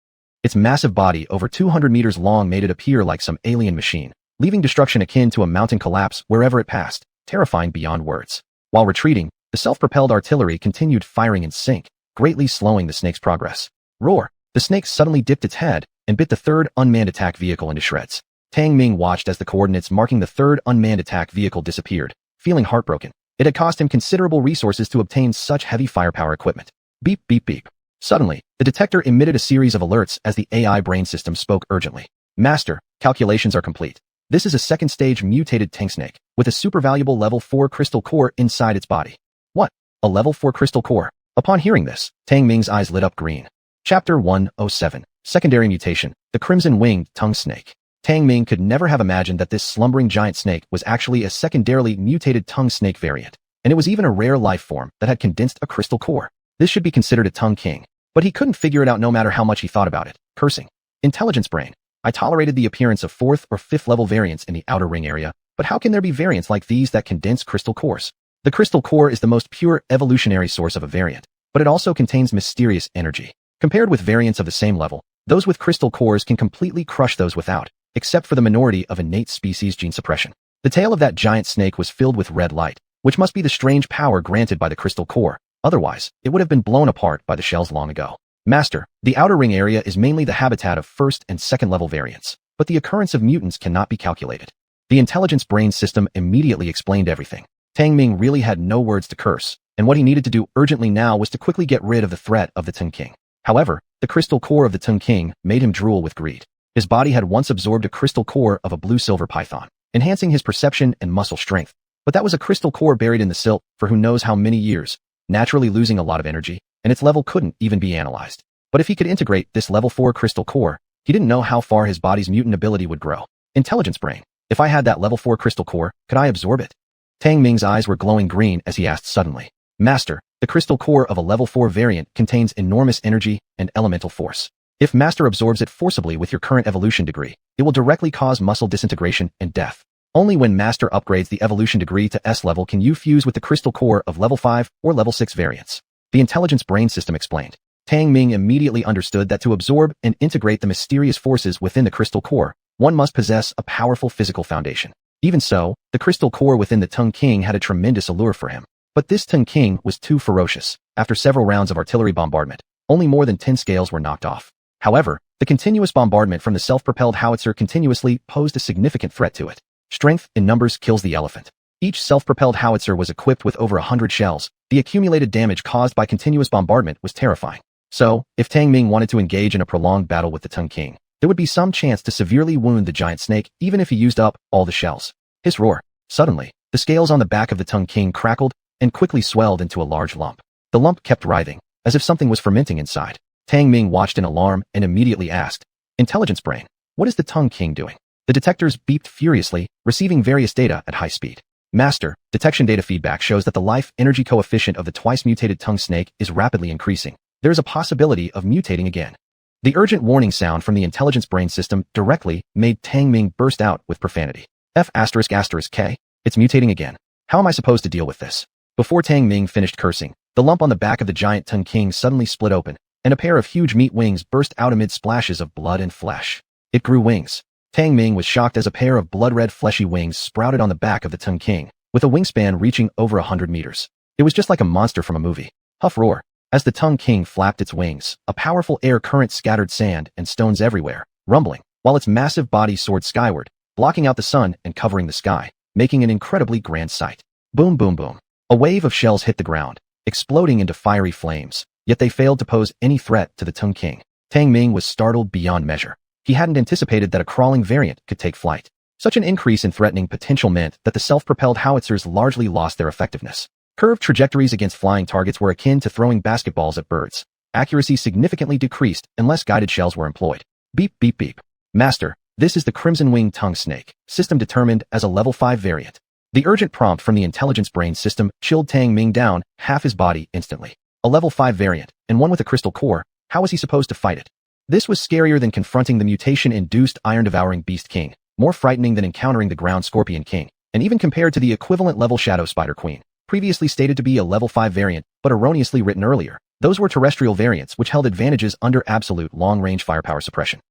Its massive body, over 200 meters long, made it appear like some alien machine, leaving destruction akin to a mountain collapse wherever it passed, terrifying beyond words. While retreating, the self-propelled artillery continued firing in sync, greatly slowing the snake's progress. Roar! The snake suddenly dipped its head and bit the third unmanned attack vehicle into shreds. Tang Ming watched as the coordinates marking the third unmanned attack vehicle disappeared, feeling heartbroken. It had cost him considerable resources to obtain such heavy firepower equipment. Beep, beep, beep. Suddenly, the detector emitted a series of alerts as the AI brain system spoke urgently. Master, calculations are complete. This is a second-stage mutated tank snake, with a super valuable level 4 crystal core inside its body. What? A level 4 crystal core? Upon hearing this, Tang Ming's eyes lit up green. Chapter 107. Secondary Mutation, the Crimson-Winged Tongue Snake. Tang Ming could never have imagined that this slumbering giant snake was actually a secondarily mutated tongue snake variant, and it was even a rare life form that had condensed a crystal core. This should be considered a tongue king, but he couldn't figure it out no matter how much he thought about it, cursing. Intelligence brain. I tolerated the appearance of 4th or 5th level variants in the outer ring area, but how can there be variants like these that condense crystal cores? The crystal core is the most pure evolutionary source of a variant, but it also contains mysterious energy. Compared with variants of the same level, those with crystal cores can completely crush those without, except for the minority of innate species gene suppression. The tail of that giant snake was filled with red light, which must be the strange power granted by the crystal core. Otherwise, it would have been blown apart by the shells long ago. Master, the outer ring area is mainly the habitat of 1st and 2nd level variants, but the occurrence of mutants cannot be calculated. The intelligence brain system immediately explained everything. Tang Ming really had no words to curse, and what he needed to do urgently now was to quickly get rid of the threat of the Tongue King. However, the crystal core of the Tongue King made him drool with greed. His body had once absorbed a crystal core of a blue-silver python, enhancing his perception and muscle strength. But that was a crystal core buried in the silt for who knows how many years, naturally losing a lot of energy, and its level couldn't even be analyzed. But if he could integrate this level 4 crystal core, he didn't know how far his body's mutant ability would grow. Intelligence brain. If I had that level 4 crystal core, could I absorb it? Tang Ming's eyes were glowing green as he asked suddenly. Master, the crystal core of a level 4 variant contains enormous energy and elemental force. If Master absorbs it forcibly with your current evolution degree, it will directly cause muscle disintegration and death. Only when Master upgrades the evolution degree to S level can you fuse with the crystal core of level 5 or level 6 variants. The intelligence brain system explained. Tang Ming immediately understood that to absorb and integrate the mysterious forces within the crystal core, one must possess a powerful physical foundation. Even so, the crystal core within the Tongue King had a tremendous allure for him. But this Tongue King was too ferocious. After several rounds of artillery bombardment, only more than 10 scales were knocked off. However, the continuous bombardment from the self-propelled howitzer continuously posed a significant threat to it. Strength in numbers kills the elephant. Each self-propelled howitzer was equipped with over 100 shells. The accumulated damage caused by continuous bombardment was terrifying. So, if Tang Ming wanted to engage in a prolonged battle with the Tongue King, there would be some chance to severely wound the giant snake even if he used up all the shells. His roar. Suddenly, the scales on the back of the Tongue King crackled and quickly swelled into a large lump. The lump kept writhing, as if something was fermenting inside. Tang Ming watched in alarm and immediately asked, Intelligence brain, what is the Tongue King doing? The detectors beeped furiously, receiving various data at high speed. Master, detection data feedback shows that the life energy coefficient of the twice-mutated tongue snake is rapidly increasing. There is a possibility of mutating again. The urgent warning sound from the intelligence brain system directly made Tang Ming burst out with profanity. F***K? It's mutating again. How am I supposed to deal with this? Before Tang Ming finished cursing, the lump on the back of the giant Tongue King suddenly split open, and a pair of huge meat wings burst out amid splashes of blood and flesh. It grew wings. Tang Ming was shocked as a pair of blood-red fleshy wings sprouted on the back of the Tongue King, with a wingspan reaching over 100 meters. It was just like a monster from a movie. Huff roar. As the Tongue King flapped its wings, a powerful air current scattered sand and stones everywhere, rumbling, while its massive body soared skyward, blocking out the sun and covering the sky, making an incredibly grand sight. Boom boom boom. A wave of shells hit the ground, exploding into fiery flames, yet they failed to pose any threat to the Tongue King. Tang Ming was startled beyond measure. He hadn't anticipated that a crawling variant could take flight. Such an increase in threatening potential meant that the self-propelled howitzers largely lost their effectiveness. Curved trajectories against flying targets were akin to throwing basketballs at birds. Accuracy significantly decreased unless guided shells were employed. Beep beep beep. Master, this is the Crimson Wing Tongue Snake, system determined as a level 5 variant. The urgent prompt from the intelligence brain system chilled Tang Ming down half his body instantly. A level 5 variant, and one with a crystal core, how was he supposed to fight it? This was scarier than confronting the mutation-induced iron-devouring Beast King, more frightening than encountering the ground Scorpion King, and even compared to the equivalent level Shadow Spider Queen, previously stated to be a level 5 variant, but erroneously written earlier. Those were terrestrial variants which held advantages under absolute long-range firepower suppression.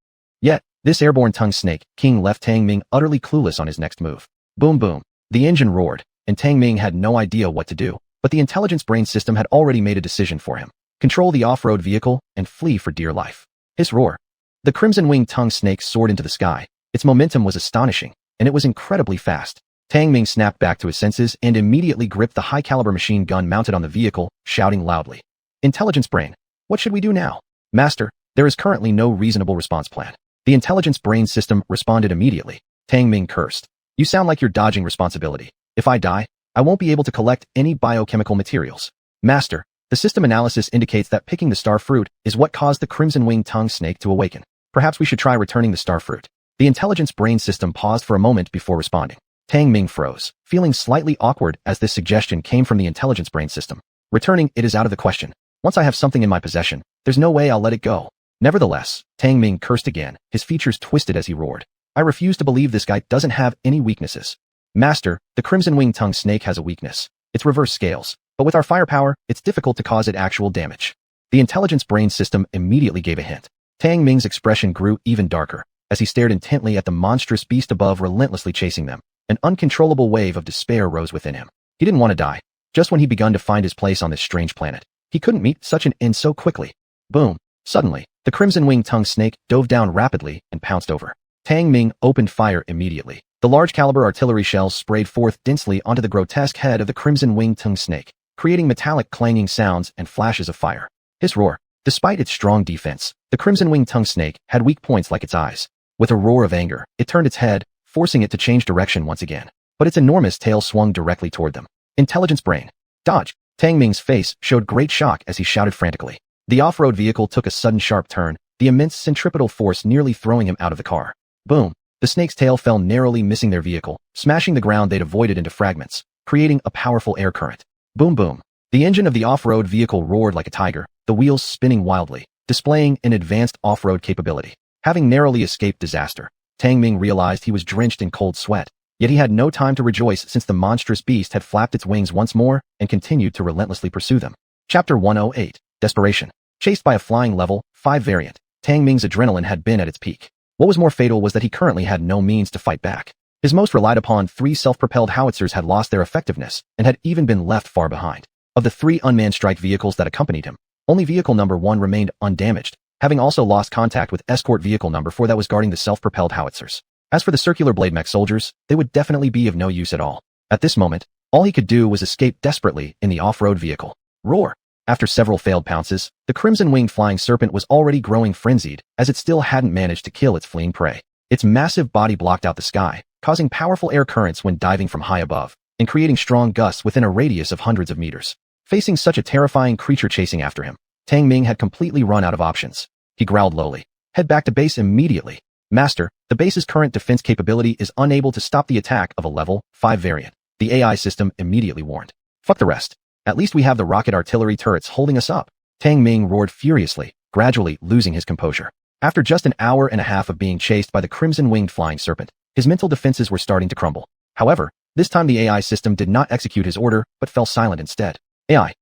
Yet, this airborne Tongue Snake King left Tang Ming utterly clueless on his next move. Boom boom. The engine roared, and Tang Ming had no idea what to do, but the intelligence brain system had already made a decision for him. Control the off-road vehicle and flee for dear life. His roar. The Crimson Wing Tongue Snake soared into the sky. Its momentum was astonishing, and it was incredibly fast. Tang Ming snapped back to his senses and immediately gripped the high-caliber machine gun mounted on the vehicle, shouting loudly. Intelligence brain, what should we do now? Master, there is currently no reasonable response plan. The intelligence brain system responded immediately. Tang Ming cursed. You sound like you're dodging responsibility. If I die, I won't be able to collect any biochemical materials. Master, the system analysis indicates that picking the star fruit is what caused the Crimson Wing Tongue Snake to awaken. Perhaps we should try returning the star fruit. The intelligence brain system paused for a moment before responding. Tang Ming froze, feeling slightly awkward as this suggestion came from the intelligence brain system. Returning it is out of the question. Once I have something in my possession, there's no way I'll let it go. Nevertheless, Tang Ming cursed again, his features twisted as he roared. I refuse to believe this guy doesn't have any weaknesses. Master, the crimson winged tongue snake has a weakness. It's reverse scales, but with our firepower, it's difficult to cause it actual damage. The intelligence brain system immediately gave a hint. Tang Ming's expression grew even darker, as he stared intently at the monstrous beast above relentlessly chasing them. An uncontrollable wave of despair rose within him. He didn't want to die. Just when he begun to find his place on this strange planet, he couldn't meet such an end so quickly. Boom. Suddenly, the crimson winged tongue snake dove down rapidly and pounced over. Tang Ming opened fire immediately. The large caliber artillery shells sprayed forth densely onto the grotesque head of the crimson winged tongue snake, creating metallic clanging sounds and flashes of fire. His roar. Despite its strong defense, the crimson winged tongue snake had weak points like its eyes. With a roar of anger, it turned its head, forcing it to change direction once again. But its enormous tail swung directly toward them. Intelligence brain. Dodge. Tang Ming's face showed great shock as he shouted frantically. The off-road vehicle took a sudden sharp turn, the immense centripetal force nearly throwing him out of the car. Boom. The snake's tail fell narrowly missing their vehicle, smashing the ground they'd avoided into fragments, creating a powerful air current. Boom boom. The engine of the off-road vehicle roared like a tiger, the wheels spinning wildly, displaying an advanced off-road capability. Having narrowly escaped disaster, Tang Ming realized he was drenched in cold sweat, yet he had no time to rejoice since the monstrous beast had flapped its wings once more and continued to relentlessly pursue them. Chapter 108. Desperation. Chased by a flying level 5 variant, Tang Ming's adrenaline had been at its peak. What was more fatal was that he currently had no means to fight back. His most relied upon 3 self-propelled howitzers had lost their effectiveness and had even been left far behind. Of the 3 unmanned strike vehicles that accompanied him, only vehicle number 1 remained undamaged, having also lost contact with escort vehicle number 4 that was guarding the self-propelled howitzers. As for the circular blade mech soldiers, they would definitely be of no use at all. At this moment, all he could do was escape desperately in the off-road vehicle. Roar! After several failed pounces, the crimson-winged flying serpent was already growing frenzied, as it still hadn't managed to kill its fleeing prey. Its massive body blocked out the sky, causing powerful air currents when diving from high above, and creating strong gusts within a radius of hundreds of meters. Facing such a terrifying creature chasing after him, Tang Ming had completely run out of options. He growled lowly. Head back to base immediately. Master, the base's current defense capability is unable to stop the attack of a level 5 variant. The AI system immediately warned. Fuck the rest. At least we have the rocket artillery turrets holding us up. Tang Ming roared furiously, gradually losing his composure. After just an hour and a half of being chased by the crimson-winged flying serpent, his mental defenses were starting to crumble. However, this time the AI system did not execute his order, but fell silent instead. AI,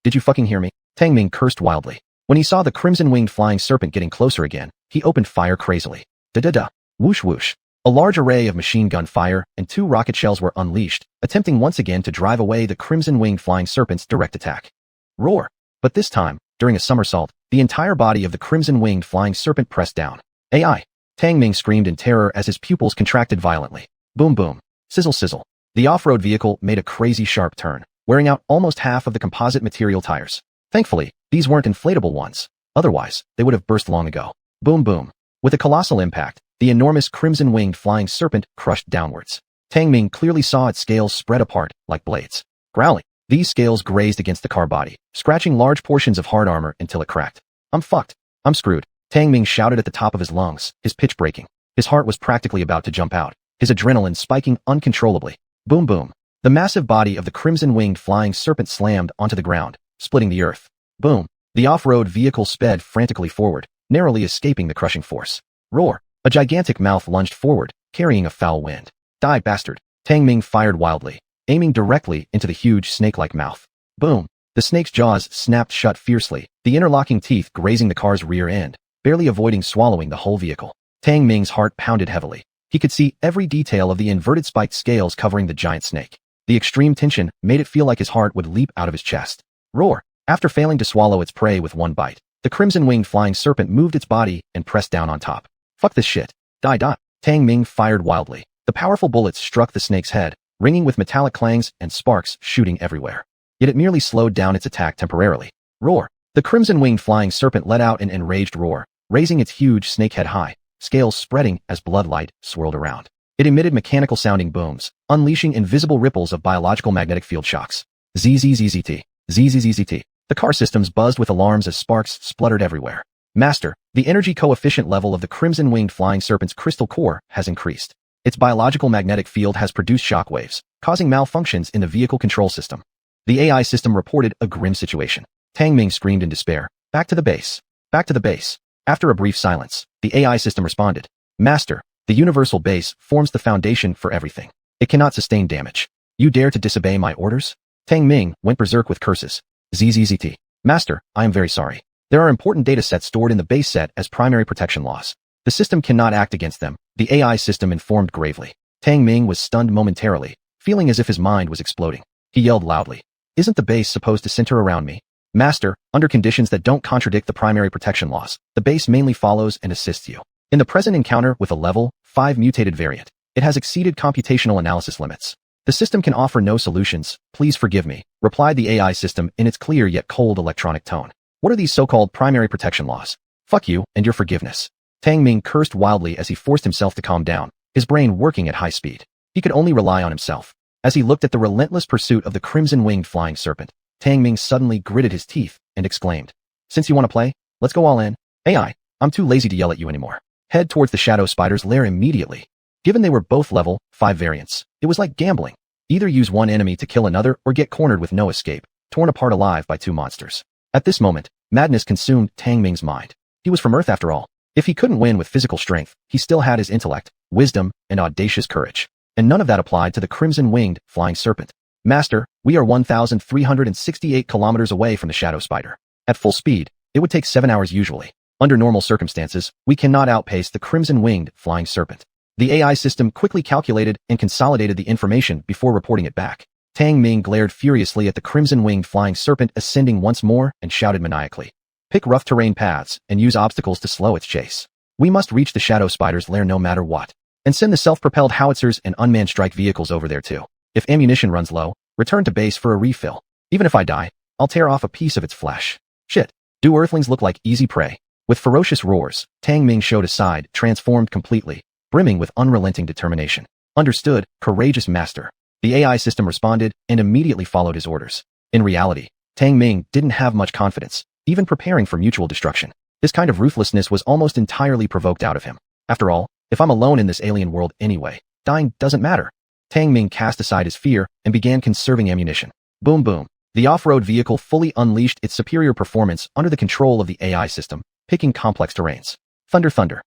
did you fucking hear me? Tang Ming cursed wildly. When he saw the crimson-winged flying serpent getting closer again, he opened fire crazily. Da-da-da. Whoosh whoosh. A large array of machine gun fire and 2 rocket shells were unleashed, attempting once again to drive away the crimson-winged flying serpent's direct attack. Roar! But this time, during a somersault, the entire body of the crimson-winged flying serpent pressed down. AI! Tang Ming screamed in terror as his pupils contracted violently. Boom boom. Sizzle sizzle. The off-road vehicle made a crazy sharp turn, wearing out almost half of the composite material tires. Thankfully, these weren't inflatable ones. Otherwise, they would have burst long ago. Boom boom. With a colossal impact, the enormous crimson-winged flying serpent crushed downwards. Tang Ming clearly saw its scales spread apart like blades. Growling, these scales grazed against the car body, scratching large portions of hard armor until it cracked. I'm fucked. I'm screwed. Tang Ming shouted at the top of his lungs, his pitch breaking. His heart was practically about to jump out, his adrenaline spiking uncontrollably. Boom boom. The massive body of the crimson-winged flying serpent slammed onto the ground, splitting the earth. Boom. The off-road vehicle sped frantically forward, narrowly escaping the crushing force. Roar. A gigantic mouth lunged forward, carrying a foul wind. Die, bastard. Tang Ming fired wildly, aiming directly into the huge snake-like mouth. Boom. The snake's jaws snapped shut fiercely, the interlocking teeth grazing the car's rear end, barely avoiding swallowing the whole vehicle. Tang Ming's heart pounded heavily. He could see every detail of the inverted spiked scales covering the giant snake. The extreme tension made it feel like his heart would leap out of his chest. Roar. After failing to swallow its prey with one bite, the crimson-winged flying serpent moved its body and pressed down on top. Fuck this shit. Die. Tang Ming fired wildly. The powerful bullets struck the snake's head, ringing with metallic clangs and sparks shooting everywhere. Yet it merely slowed down its attack temporarily. Roar. The crimson-winged flying serpent let out an enraged roar, raising its huge snake head high, scales spreading as blood light swirled around. It emitted mechanical-sounding booms, unleashing invisible ripples of biological magnetic field shocks. ZZZZT. ZZZZT. The car systems buzzed with alarms as sparks spluttered everywhere. Master, the energy coefficient level of the crimson-winged flying serpent's crystal core has increased. Its biological magnetic field has produced shockwaves, causing malfunctions in the vehicle control system. The AI system reported a grim situation. Tang Ming screamed in despair. Back to the base. Back to the base. After a brief silence, the AI system responded. Master, the universal base forms the foundation for everything. It cannot sustain damage. You dare to disobey my orders? Tang Ming went berserk with curses. ZZZT. Master, I am very sorry. There are important data sets stored in the base set as primary protection laws. The system cannot act against them, the AI system informed gravely. Tang Ming was stunned momentarily, feeling as if his mind was exploding. He yelled loudly. Isn't the base supposed to center around me? Master, under conditions that don't contradict the primary protection laws, the base mainly follows and assists you. In the present encounter with a level 5 mutated variant, it has exceeded computational analysis limits. The system can offer no solutions, please forgive me, replied the AI system in its clear yet cold electronic tone. What are these so-called primary protection laws? Fuck you and your forgiveness. Tang Ming cursed wildly as he forced himself to calm down, his brain working at high speed. He could only rely on himself. As he looked at the relentless pursuit of the crimson-winged flying serpent, Tang Ming suddenly gritted his teeth and exclaimed, Since you want to play, let's go all in. AI, I'm too lazy to yell at you anymore. Head towards the shadow spider's lair immediately. Given they were both level 5 variants, it was like gambling. Either use one enemy to kill another or get cornered with no escape, torn apart alive by two monsters. At this moment, madness consumed Tang Ming's mind. He was from Earth after all. If he couldn't win with physical strength, he still had his intellect, wisdom, and audacious courage. And none of that applied to the crimson-winged flying serpent. Master, we are 1,368 kilometers away from the shadow spider. At full speed, it would take 7 hours usually. Under normal circumstances, we cannot outpace the crimson-winged flying serpent. The AI system quickly calculated and consolidated the information before reporting it back. Tang Ming glared furiously at the crimson-winged flying serpent ascending once more and shouted maniacally. Pick rough terrain paths and use obstacles to slow its chase. We must reach the shadow spider's lair no matter what. And send the self-propelled howitzers and unmanned strike vehicles over there too. If ammunition runs low, return to base for a refill. Even if I die, I'll tear off a piece of its flesh. Shit. Do Earthlings look like easy prey? With ferocious roars, Tang Ming showed a side transformed completely, brimming with unrelenting determination. Understood, courageous master. The AI system responded and immediately followed his orders. In reality, Tang Ming didn't have much confidence, even preparing for mutual destruction. This kind of ruthlessness was almost entirely provoked out of him. After all, if I'm alone in this alien world anyway, dying doesn't matter. Tang Ming cast aside his fear and began conserving ammunition. Boom boom. The off-road vehicle fully unleashed its superior performance under the control of the AI system, picking complex terrains. Thunder thunder.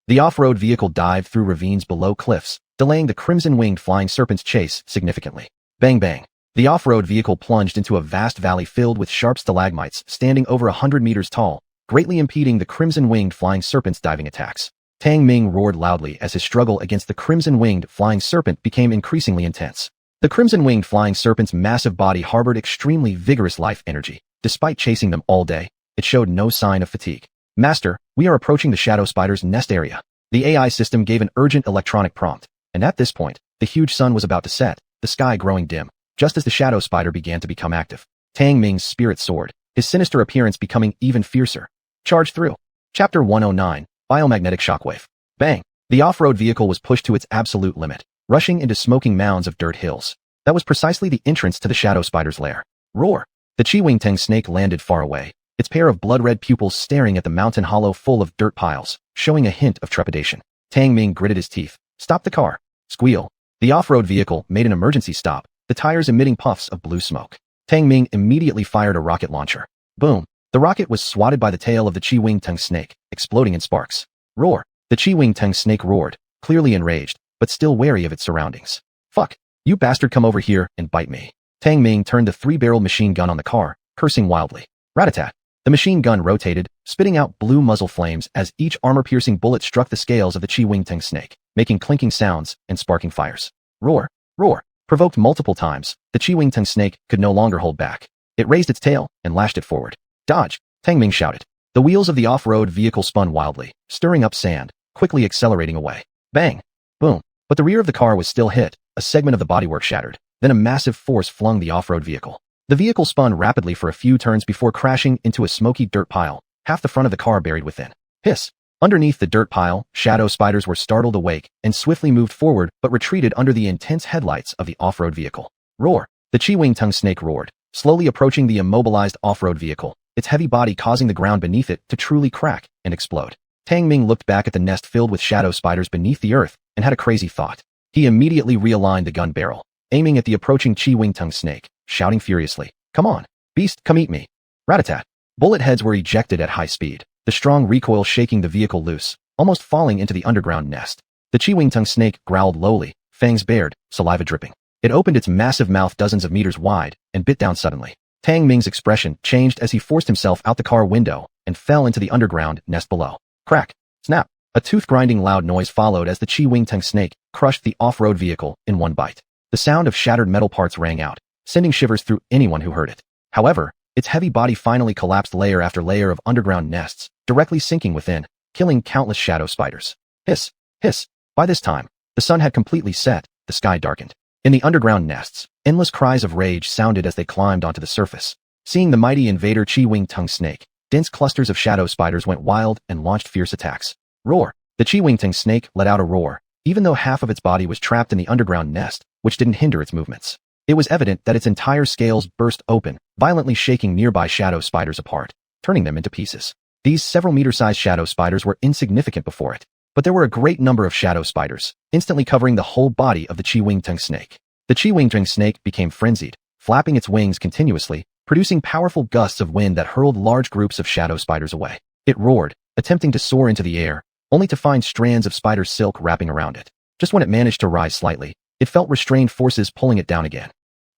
The off-road vehicle dived through ravines below cliffs, delaying the crimson-winged flying serpent's chase significantly. Bang bang. The off-road vehicle plunged into a vast valley filled with sharp stalagmites standing over 100 meters tall, greatly impeding the crimson-winged flying serpent's diving attacks. Tang Ming roared loudly as his struggle against the crimson-winged flying serpent became increasingly intense. The crimson-winged flying serpent's massive body harbored extremely vigorous life energy. Despite chasing them all day, it showed no sign of fatigue. Master, we are approaching the shadow spider's nest area. The AI system gave an urgent electronic prompt, and at this point, the huge sun was about to set, the sky growing dim, just as the shadow spider began to become active. Tang Ming's spirit soared, his sinister appearance becoming even fiercer. Charge through. Chapter 109. Biomagnetic shockwave. Bang! The off-road vehicle was pushed to its absolute limit, rushing into smoking mounds of dirt hills. That was precisely the entrance to the shadow spider's lair. Roar! The Chi-Wing-Tang snake landed far away, its pair of blood-red pupils staring at the mountain hollow full of dirt piles, showing a hint of trepidation. Tang Ming gritted his teeth. Stop the car. Squeal. The off-road vehicle made an emergency stop, the tires emitting puffs of blue smoke. Tang Ming immediately fired a rocket launcher. Boom! The rocket was swatted by the tail of the Chi-Wing-Tang snake, exploding in sparks. Roar! The Chi-Wing-Tang snake roared, clearly enraged, but still wary of its surroundings. Fuck! You bastard, come over here and bite me. Tang Ming turned the 3-barrel machine gun on the car, cursing wildly. Rat-a-tat! The machine gun rotated, spitting out blue muzzle flames as each armor-piercing bullet struck the scales of the Chi-Wing-Tang snake, making clinking sounds and sparking fires. Roar! Roar! Provoked multiple times, the Chi-Wing-Tang snake could no longer hold back. It raised its tail and lashed it forward. Dodge! Tang Ming shouted. The wheels of the off-road vehicle spun wildly, stirring up sand, quickly accelerating away. Bang! Boom! But the rear of the car was still hit, a segment of the bodywork shattered. Then a massive force flung the off-road vehicle. The vehicle spun rapidly for a few turns before crashing into a smoky dirt pile, half the front of the car buried within. Hiss! Underneath the dirt pile, shadow spiders were startled awake and swiftly moved forward but retreated under the intense headlights of the off-road vehicle. Roar! The Chi-Wing-Tang snake roared, slowly approaching the immobilized off-road vehicle, its heavy body causing the ground beneath it to truly crack and explode. Tang Ming looked back at the nest filled with shadow spiders beneath the earth and had a crazy thought. He immediately realigned the gun barrel, aiming at the approaching Qi Wingtung snake, shouting furiously, "Come on, beast, come eat me." Rat-a-tat. Bullet heads were ejected at high speed, the strong recoil shaking the vehicle loose, almost falling into the underground nest. The Qi Wingtung snake growled lowly, fangs bared, saliva dripping. It opened its massive mouth dozens of meters wide and bit down suddenly. Tang Ming's expression changed as he forced himself out the car window and fell into the underground nest below. Crack. Snap. A tooth-grinding loud noise followed as the Qi Wingtung snake crushed the off-road vehicle in one bite. The sound of shattered metal parts rang out, sending shivers through anyone who heard it. However, its heavy body finally collapsed layer after layer of underground nests, directly sinking within, killing countless shadow spiders. Hiss. Hiss. By this time, the sun had completely set, the sky darkened. In the underground nests, endless cries of rage sounded as they climbed onto the surface. Seeing the mighty invader Qi Wingtung snake, dense clusters of shadow spiders went wild and launched fierce attacks. Roar. The Qi Wingtung snake let out a roar, even though half of its body was trapped in the underground nest, which didn't hinder its movements. It was evident that its entire scales burst open, violently shaking nearby shadow spiders apart, turning them into pieces. These several meter-sized shadow spiders were insignificant before it, but there were a great number of shadow spiders, instantly covering the whole body of the Qi Wingtung snake. The Qi Wingtung snake became frenzied, flapping its wings continuously, producing powerful gusts of wind that hurled large groups of shadow spiders away. It roared, attempting to soar into the air, only to find strands of spider silk wrapping around it. Just when it managed to rise slightly, it felt restrained forces pulling it down again.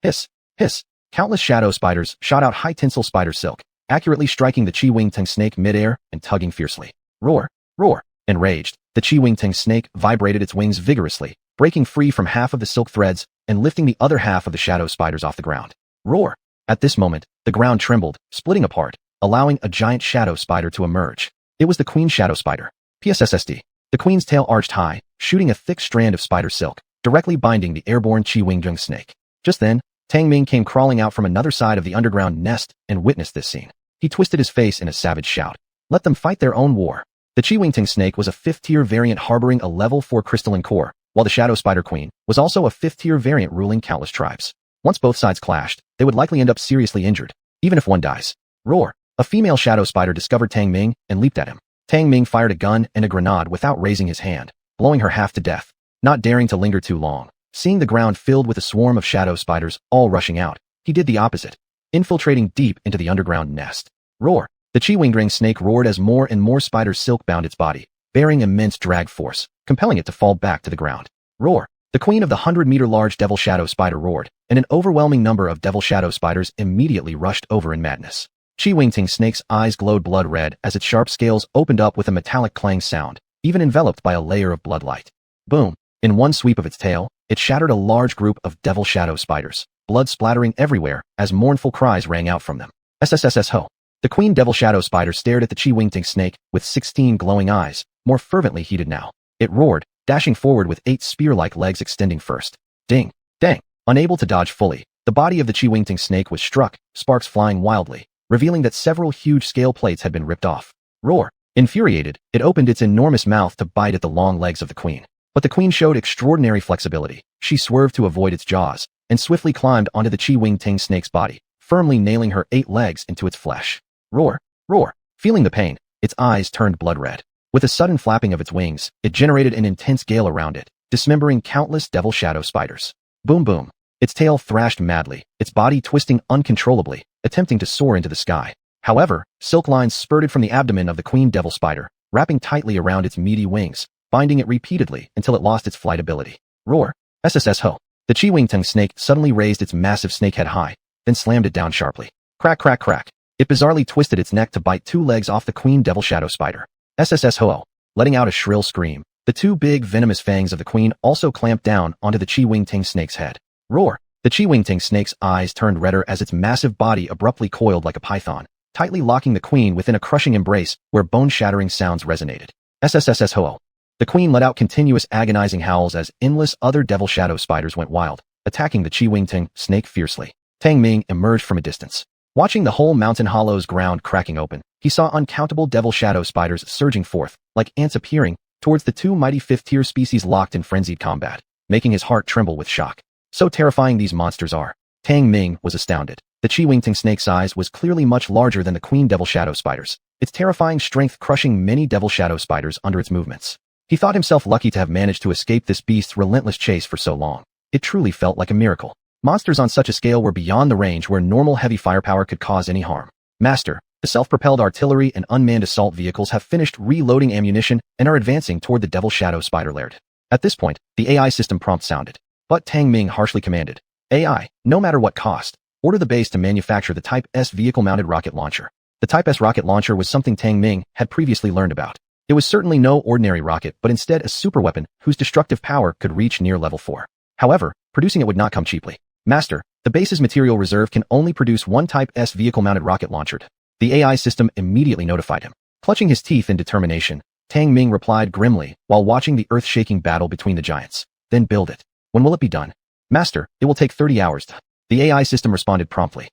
Hiss. Hiss. Countless shadow spiders shot out high-tensile spider silk, accurately striking the Qi Wingtung snake midair and tugging fiercely. Roar. Roar. Enraged, the Qi Wingtung snake vibrated its wings vigorously, breaking free from half of the silk threads and lifting the other half of the shadow spiders off the ground. Roar. At this moment, the ground trembled, splitting apart, allowing a giant shadow spider to emerge. It was the queen shadow spider. PSSSD. The queen's tail arched high, shooting a thick strand of spider silk, directly binding the airborne Qi Wingtung snake. Just then, Tang Ming came crawling out from another side of the underground nest and witnessed this scene. He twisted his face in a savage shout. Let them fight their own war. The Qi Wingtung snake was a 5th-tier variant harboring a level 4 crystalline core, while the Shadow Spider Queen was also a 5th-tier variant ruling countless tribes. Once both sides clashed, they would likely end up seriously injured, even if one dies. Roar. A female shadow spider discovered Tang Ming and leaped at him. Tang Ming fired a gun and a grenade without raising his hand, blowing her half to death. Not daring to linger too long, seeing the ground filled with a swarm of shadow spiders all rushing out, he did the opposite, infiltrating deep into the underground nest. Roar. The Qi Wingtung snake roared as more and more spider silk bound its body, bearing immense drag force, compelling it to fall back to the ground. Roar. The queen of the 100-meter-large devil shadow spider roared, and an overwhelming number of devil shadow spiders immediately rushed over in madness. Qi Wingtung snake's eyes glowed blood red as its sharp scales opened up with a metallic clang sound, even enveloped by a layer of blood light. Boom. In one sweep of its tail, it shattered a large group of devil shadow spiders, blood splattering everywhere as mournful cries rang out from them. SSSS-ho. The queen devil shadow spider stared at the Qi Wingtung snake with 16 glowing eyes, more fervently heated now. It roared, dashing forward with 8 spear-like legs extending first. Ding! Dang! Unable to dodge fully, the body of the Qi Wingtung snake was struck, sparks flying wildly, revealing that several huge scale plates had been ripped off. Roar! Infuriated, it opened its enormous mouth to bite at the long legs of the queen. But the queen showed extraordinary flexibility. She swerved to avoid its jaws, and swiftly climbed onto the Qi Wingtung snake's body, firmly nailing her 8 legs into its flesh. Roar! Roar! Feeling the pain, its eyes turned blood red. With a sudden flapping of its wings, it generated an intense gale around it, dismembering countless devil shadow spiders. Boom boom. Its tail thrashed madly, its body twisting uncontrollably, attempting to soar into the sky. However, silk lines spurted from the abdomen of the queen devil spider, wrapping tightly around its meaty wings, binding it repeatedly until it lost its flight ability. Roar! SSS-ho. The Qi Wingtung snake suddenly raised its massive snake head high, then slammed it down sharply. Crack crack crack. It bizarrely twisted its neck to bite 2 legs off the queen devil shadow spider. SSS-ho. Letting out a shrill scream, the 2 big venomous fangs of the queen also clamped down onto the Qi Wingtung snake's head. Roar! The Qi Wingtung snake's eyes turned redder as its massive body abruptly coiled like a python, tightly locking the queen within a crushing embrace where bone-shattering sounds resonated. SSSS-ho. The queen let out continuous agonizing howls as endless other devil shadow spiders went wild, attacking the Qi Wingtung snake fiercely. Tang Ming emerged from a distance. Watching the whole mountain hollow's ground cracking open, he saw uncountable devil shadow spiders surging forth, like ants appearing, towards the 2 mighty 5th-tier species locked in frenzied combat, making his heart tremble with shock. So terrifying these monsters are. Tang Ming was astounded. The Chi-winged snake's size was clearly much larger than the queen devil shadow spiders, its terrifying strength crushing many devil shadow spiders under its movements. He thought himself lucky to have managed to escape this beast's relentless chase for so long. It truly felt like a miracle. Monsters on such a scale were beyond the range where normal heavy firepower could cause any harm. Master, the self-propelled artillery and unmanned assault vehicles have finished reloading ammunition and are advancing toward the devil shadow spider lair. At this point, the AI system prompt sounded. But Tang Ming harshly commanded, AI, no matter what cost, order the base to manufacture the Type S vehicle-mounted rocket launcher. The Type S rocket launcher was something Tang Ming had previously learned about. It was certainly no ordinary rocket, but instead a superweapon whose destructive power could reach near level 4. However, producing it would not come cheaply. Master, the base's material reserve can only produce one Type S vehicle-mounted rocket launcher. The AI system immediately notified him. Clutching his teeth in determination, Tang Ming replied grimly while watching the earth-shaking battle between the giants. Then build it. When will it be done? Master, it will take 30 hours. The AI system responded promptly.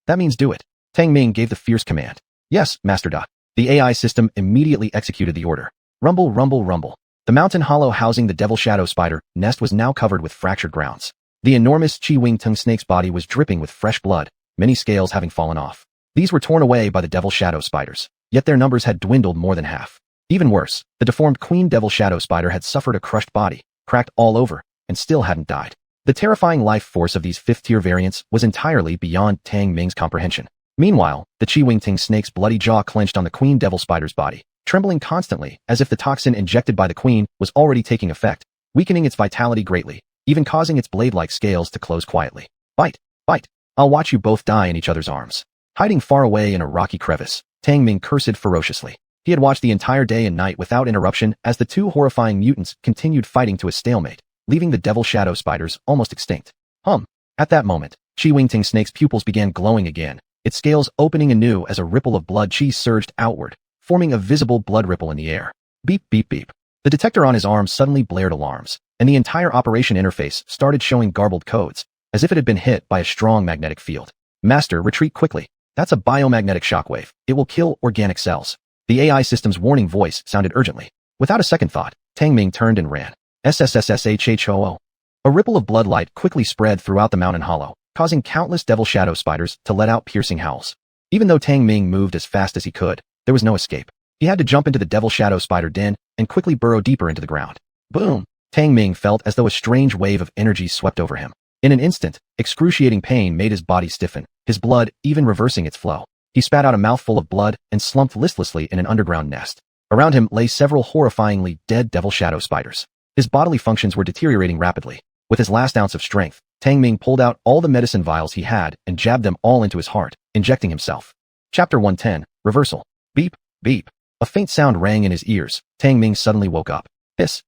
That means do it. Tang Ming gave the fierce command. Yes, Master. The AI system immediately executed the order. Rumble, rumble, rumble. The mountain hollow housing the devil shadow spider nest was now covered with fractured grounds. The enormous Chi-winged snake's body was dripping with fresh blood, many scales having fallen off. These were torn away by the devil shadow spiders, yet their numbers had dwindled more than half. Even worse, the deformed queen devil shadow spider had suffered a crushed body, cracked all over, and still hadn't died. The terrifying life force of these fifth-tier variants was entirely beyond Tang Ming's comprehension. Meanwhile, the Chi-winged snake's bloody jaw clenched on the queen devil spider's body, trembling constantly as if the toxin injected by the queen was already taking effect, weakening its vitality greatly, even causing its blade-like scales to close quietly. Bite, bite. I'll watch you both die in each other's arms. Hiding far away in a rocky crevice, Tang Ming cursed ferociously. He had watched the entire day and night without interruption as the two horrifying mutants continued fighting to a stalemate, leaving the devil shadow spiders almost extinct. At that moment, Chi-winged snake's pupils began glowing again, its scales opening anew as a ripple of blood chi surged outward, forming a visible blood ripple in the air. Beep, beep, beep. The detector on his arm suddenly blared alarms, and the entire operation interface started showing garbled codes, as if it had been hit by a strong magnetic field. Master, retreat quickly. That's a biomagnetic shockwave. It will kill organic cells. The AI system's warning voice sounded urgently. Without a second thought, Tang Ming turned and ran. SSSSHHOO. A ripple of blood light quickly spread throughout the mountain hollow, causing countless devil shadow spiders to let out piercing howls. Even though Tang Ming moved as fast as he could, there was no escape. He had to jump into the devil shadow spider den and quickly burrow deeper into the ground. Boom! Tang Ming felt as though a strange wave of energy swept over him. In an instant, excruciating pain made his body stiffen, his blood even reversing its flow. He spat out a mouthful of blood and slumped listlessly in an underground nest. Around him lay several horrifyingly dead devil shadow spiders. His bodily functions were deteriorating rapidly. With his last ounce of strength, Tang Ming pulled out all the medicine vials he had and jabbed them all into his heart, injecting himself. Chapter 110, Reversal. Beep, beep. A faint sound rang in his ears. Tang Ming suddenly woke up. Hiss.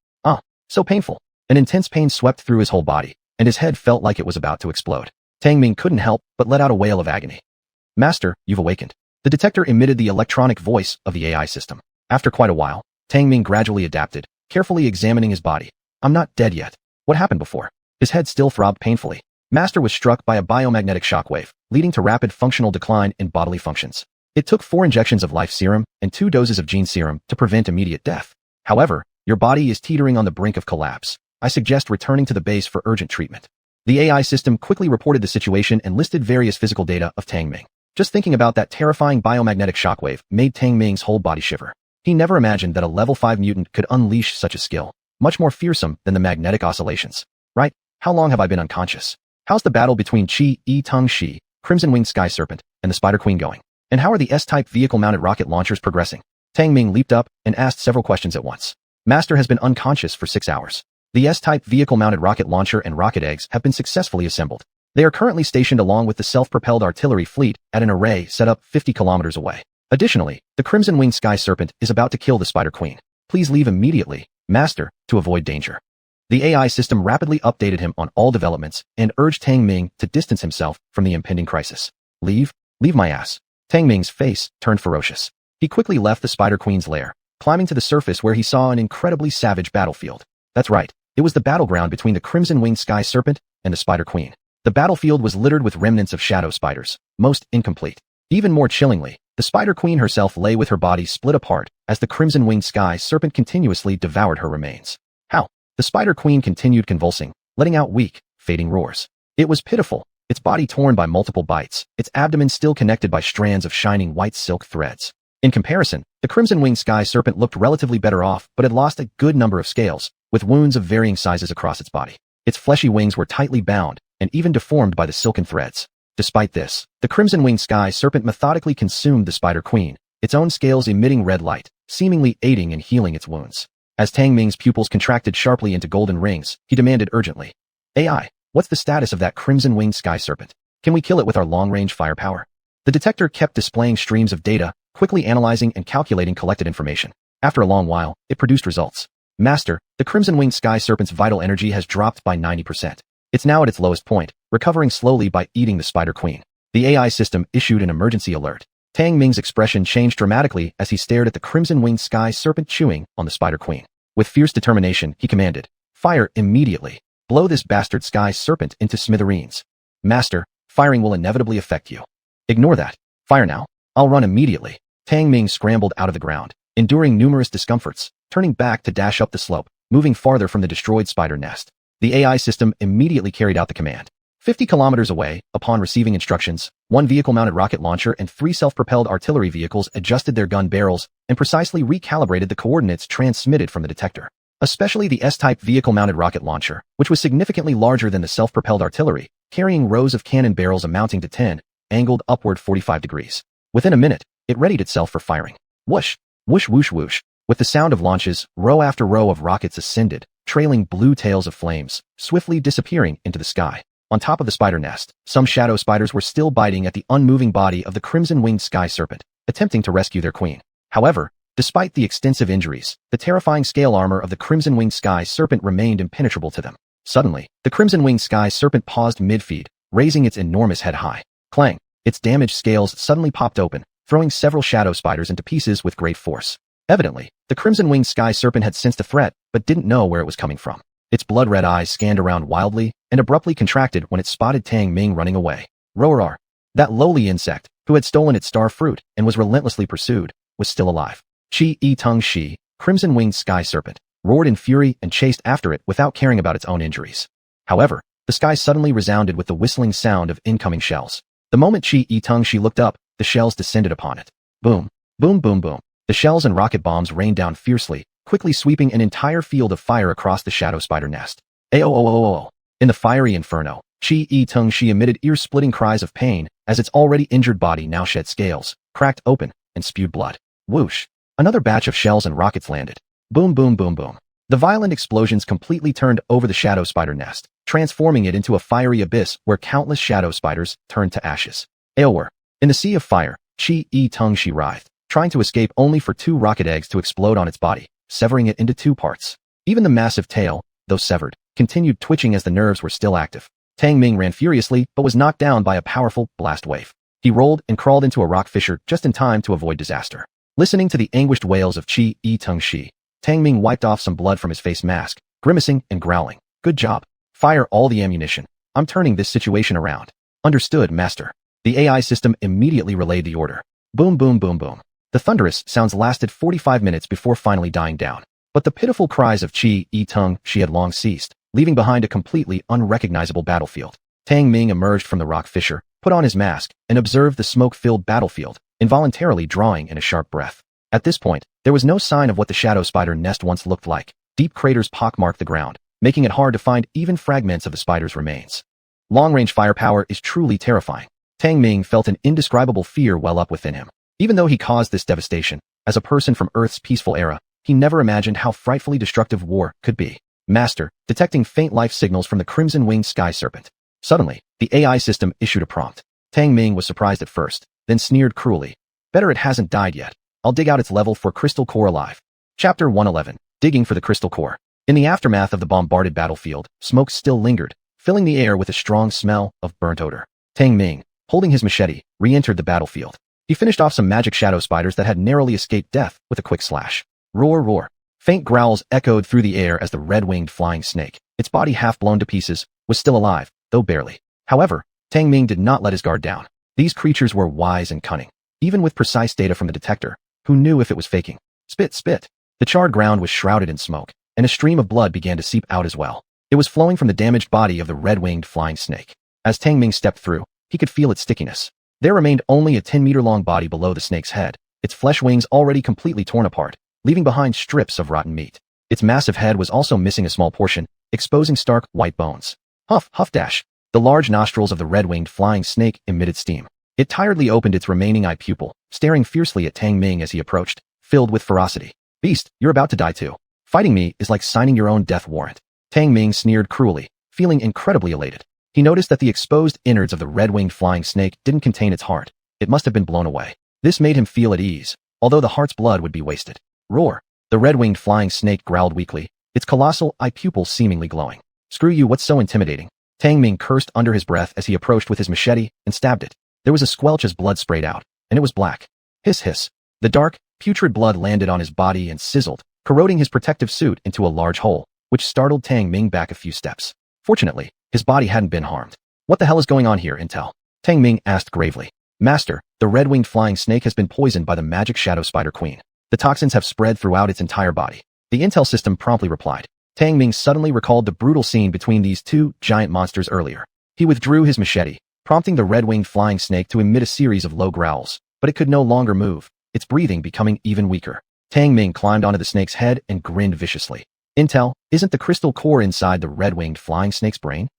So painful. An intense pain swept through his whole body, and his head felt like it was about to explode. Tang Ming couldn't help but let out a wail of agony. Master, you've awakened. The detector emitted the electronic voice of the AI system. After quite a while, Tang Ming gradually adapted, carefully examining his body. I'm not dead yet. What happened before? His head still throbbed painfully. Master was struck by a biomagnetic shockwave, leading to rapid functional decline in bodily functions. It took 4 injections of life serum and 2 doses of gene serum to prevent immediate death. However, your body is teetering on the brink of collapse. I suggest returning to the base for urgent treatment. The AI system quickly reported the situation and listed various physical data of Tang Ming. Just thinking about that terrifying biomagnetic shockwave made Tang Ming's whole body shiver. He never imagined that a level 5 mutant could unleash such a skill, much more fearsome than the magnetic oscillations. Right? How long have I been unconscious? How's the battle between Tung Shi, Crimson-winged Sky Serpent, and the Spider Queen going? And how are the S-type vehicle-mounted rocket launchers progressing? Tang Ming leaped up and asked several questions at once. Master has been unconscious for 6 hours. The S-type vehicle-mounted rocket launcher and rocket eggs have been successfully assembled. They are currently stationed along with the self-propelled artillery fleet at an array set up 50 kilometers away. Additionally, the Crimson-winged Sky Serpent is about to kill the Spider Queen. Please leave immediately, Master, to avoid danger. The AI system rapidly updated him on all developments and urged Tang Ming to distance himself from the impending crisis. Leave my ass. Tang Ming's face turned ferocious. He quickly left the Spider Queen's lair, climbing to the surface where he saw an incredibly savage battlefield. That's right, it was the battleground between the Crimson-winged Sky Serpent and the Spider Queen. The battlefield was littered with remnants of shadow spiders, most incomplete. Even more chillingly, the Spider Queen herself lay with her body split apart as the Crimson-winged Sky Serpent continuously devoured her remains. How? The Spider Queen continued convulsing, letting out weak, fading roars. It was pitiful, its body torn by multiple bites, its abdomen still connected by strands of shining white silk threads. In comparison, the crimson-winged sky serpent looked relatively better off but had lost a good number of scales, with wounds of varying sizes across its body. Its fleshy wings were tightly bound and even deformed by the silken threads. Despite this, the crimson-winged sky serpent methodically consumed the spider queen, its own scales emitting red light, seemingly aiding in healing its wounds. As Tang Ming's pupils contracted sharply into golden rings, he demanded urgently, "AI, what's the status of that crimson-winged sky serpent? Can we kill it with our long-range firepower?" The detector kept displaying streams of data, quickly analyzing and calculating collected information. After a long while, it produced results. "Master, the crimson-winged sky serpent's vital energy has dropped by 90%. It's now at its lowest point, recovering slowly by eating the spider queen." The AI system issued an emergency alert. Tang Ming's expression changed dramatically as he stared at the crimson-winged sky serpent chewing on the spider queen. With fierce determination, he commanded, "Fire immediately. Blow this bastard sky serpent into smithereens." "Master, firing will inevitably affect you." "Ignore that. Fire now. I'll run immediately." Tang Ming scrambled out of the ground, enduring numerous discomforts, turning back to dash up the slope, moving farther from the destroyed spider nest. The AI system immediately carried out the command. 50 kilometers away, upon receiving instructions, one vehicle-mounted rocket launcher and 3 self-propelled artillery vehicles adjusted their gun barrels and precisely recalibrated the coordinates transmitted from the detector. Especially the S-type vehicle-mounted rocket launcher, which was significantly larger than the self-propelled artillery, carrying rows of cannon barrels amounting to 10, angled upward 45 degrees. Within a minute, it readied itself for firing. Whoosh, whoosh, whoosh, whoosh. With the sound of launches, row after row of rockets ascended, trailing blue tails of flames, swiftly disappearing into the sky. On top of the spider nest, some shadow spiders were still biting at the unmoving body of the crimson-winged sky serpent, attempting to rescue their queen. However, despite the extensive injuries, the terrifying scale armor of the crimson-winged sky serpent remained impenetrable to them. Suddenly, the crimson-winged sky serpent paused mid-feed, raising its enormous head high. Clang! Its damaged scales suddenly popped open, throwing several shadow spiders into pieces with great force. Evidently, the crimson-winged sky serpent had sensed a threat, but didn't know where it was coming from. Its blood-red eyes scanned around wildly and abruptly contracted when it spotted Tang Ming running away. Roar! That lowly insect, who had stolen its star fruit and was relentlessly pursued, was still alive. Tung Shi, crimson-winged sky serpent, roared in fury and chased after it without caring about its own injuries. However, the sky suddenly resounded with the whistling sound of incoming shells. The moment Tung Shi looked up, the shells descended upon it. Boom! Boom boom boom! The shells and rocket bombs rained down fiercely, quickly sweeping an entire field of fire across the shadow spider nest. Aooooo! In the fiery inferno, Tung Shi emitted ear-splitting cries of pain as its already injured body now shed scales, cracked open, and spewed blood. Whoosh! Another batch of shells and rockets landed. Boom boom boom boom. The violent explosions completely turned over the shadow spider nest, transforming it into a fiery abyss where countless shadow spiders turned to ashes. Aower! In the sea of fire, Tung Shi writhed, trying to escape only for 2 rocket eggs to explode on its body, severing it into 2 parts. Even the massive tail, though severed, continued twitching as the nerves were still active. Tang Ming ran furiously but was knocked down by a powerful blast wave. He rolled and crawled into a rock fissure just in time to avoid disaster. Listening to the anguished wails of Tung Shi, Tang Ming wiped off some blood from his face mask, grimacing and growling. "Good job. Fire all the ammunition. I'm turning this situation around." "Understood, master." The AI system immediately relayed the order. Boom boom boom boom. The thunderous sounds lasted 45 minutes before finally dying down. But the pitiful cries of Tung Shi had long ceased, leaving behind a completely unrecognizable battlefield. Tang Ming emerged from the rock fissure, put on his mask, and observed the smoke-filled battlefield, involuntarily drawing in a sharp breath. At this point, there was no sign of what the shadow spider nest once looked like. Deep craters pockmarked the ground, making it hard to find even fragments of the spider's remains. Long-range firepower is truly terrifying. Tang Ming felt an indescribable fear well up within him. Even though he caused this devastation, as a person from Earth's peaceful era, he never imagined how frightfully destructive war could be. Master, detecting faint life signals from the crimson-winged sky serpent. Suddenly, the AI system issued a prompt. Tang Ming was surprised at first, then sneered cruelly. "Better it hasn't died yet. I'll dig out its level for crystal core alive." Chapter 111. Digging for the crystal core. In the aftermath of the bombarded battlefield, smoke still lingered, filling the air with a strong smell of burnt odor. Tang Ming, holding his machete, re-entered the battlefield. He finished off some magic shadow spiders that had narrowly escaped death with a quick slash. Roar, roar. Faint growls echoed through the air as the red-winged flying snake, its body half blown to pieces, was still alive, though barely. However, Tang Ming did not let his guard down. These creatures were wise and cunning, even with precise data from the detector, who knew if it was faking. Spit, spit. The charred ground was shrouded in smoke, and a stream of blood began to seep out as well. It was flowing from the damaged body of the red-winged flying snake. As Tang Ming stepped through, he could feel its stickiness. There remained only a 10-meter-long body below the snake's head, its flesh wings already completely torn apart, leaving behind strips of rotten meat. Its massive head was also missing a small portion, exposing stark, white bones. Huff, huff dash. The large nostrils of the red-winged flying snake emitted steam. It tiredly opened its remaining eye pupil, staring fiercely at Tang Ming as he approached, filled with ferocity. Beast, you're about to die too. Fighting me is like signing your own death warrant. Tang Ming sneered cruelly, feeling incredibly elated. He noticed that the exposed innards of the red-winged flying snake didn't contain its heart. It must have been blown away. This made him feel at ease, although the heart's blood would be wasted. Roar. The red-winged flying snake growled weakly, its colossal eye pupils seemingly glowing. Screw you, what's so intimidating? Tang Ming cursed under his breath as he approached with his machete and stabbed it. There was a squelch as blood sprayed out, and it was black. Hiss hiss. The dark, putrid blood landed on his body and sizzled, corroding his protective suit into a large hole, which startled Tang Ming back a few steps. Fortunately, his body hadn't been harmed. What the hell is going on here, Intel? Tang Ming asked gravely. Master, the red-winged flying snake has been poisoned by the magic shadow spider queen. The toxins have spread throughout its entire body. The Intel system promptly replied. Tang Ming suddenly recalled the brutal scene between these two giant monsters earlier. He withdrew his machete, prompting the red-winged flying snake to emit a series of low growls, but it could no longer move, its breathing becoming even weaker. Tang Ming climbed onto the snake's head and grinned viciously. Intel, isn't the crystal core inside the red-winged flying snake's brain?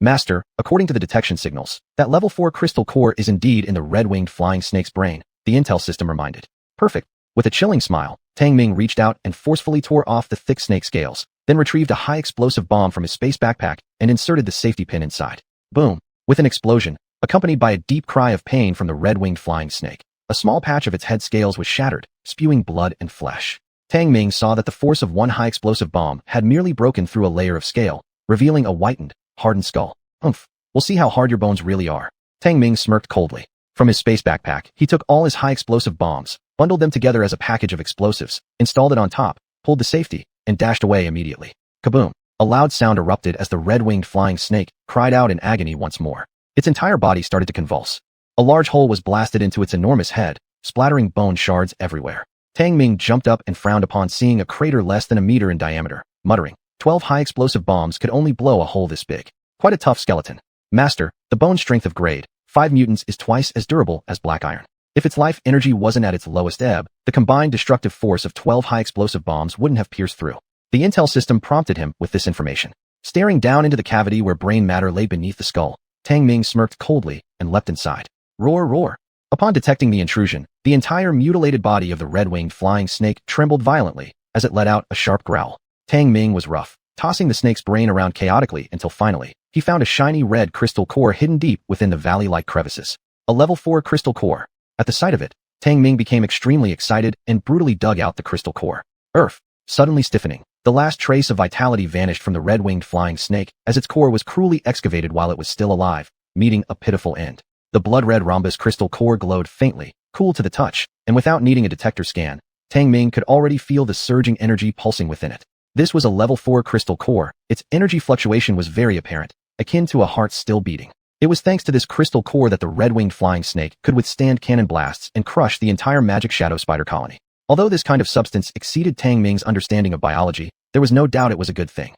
Master, according to the detection signals, that level 4 crystal core is indeed in the red-winged flying snake's brain, the Intel system reminded. Perfect. With a chilling smile, Tang Ming reached out and forcefully tore off the thick snake scales, then retrieved a high-explosive bomb from his space backpack and inserted the safety pin inside. Boom! With an explosion, accompanied by a deep cry of pain from the red-winged flying snake, a small patch of its head scales was shattered, spewing blood and flesh. Tang Ming saw that the force of one high-explosive bomb had merely broken through a layer of scale, revealing a whitened, hardened skull. Humph! We'll see how hard your bones really are. Tang Ming smirked coldly. From his space backpack, he took all his high-explosive bombs, bundled them together as a package of explosives, installed it on top, pulled the safety, and dashed away immediately. Kaboom! A loud sound erupted as the red-winged flying snake cried out in agony once more. Its entire body started to convulse. A large hole was blasted into its enormous head, splattering bone shards everywhere. Tang Ming jumped up and frowned upon seeing a crater less than a meter in diameter, muttering, 12 high-explosive bombs could only blow a hole this big. Quite a tough skeleton. Master, the bone strength of grade 5 mutants is twice as durable as black iron. If its life energy wasn't at its lowest ebb, the combined destructive force of 12 high-explosive bombs wouldn't have pierced through. The Intel system prompted him with this information. Staring down into the cavity where brain matter lay beneath the skull, Tang Ming smirked coldly and leapt inside. Roar, roar. Upon detecting the intrusion, the entire mutilated body of the red-winged flying snake trembled violently as it let out a sharp growl. Tang Ming was rough, tossing the snake's brain around chaotically until finally, he found a shiny red crystal core hidden deep within the valley-like crevices. A level 4 crystal core. At the sight of it, Tang Ming became extremely excited and brutally dug out the crystal core. Earth, suddenly stiffening. The last trace of vitality vanished from the red-winged flying snake as its core was cruelly excavated while it was still alive, meeting a pitiful end. The blood-red rhombus crystal core glowed faintly, cool to the touch, and without needing a detector scan, Tang Ming could already feel the surging energy pulsing within it. This was a level 4 crystal core. Its energy fluctuation was very apparent, akin to a heart still beating. It was thanks to this crystal core that the red-winged flying snake could withstand cannon blasts and crush the entire magic shadow spider colony. Although this kind of substance exceeded Tang Ming's understanding of biology, there was no doubt it was a good thing.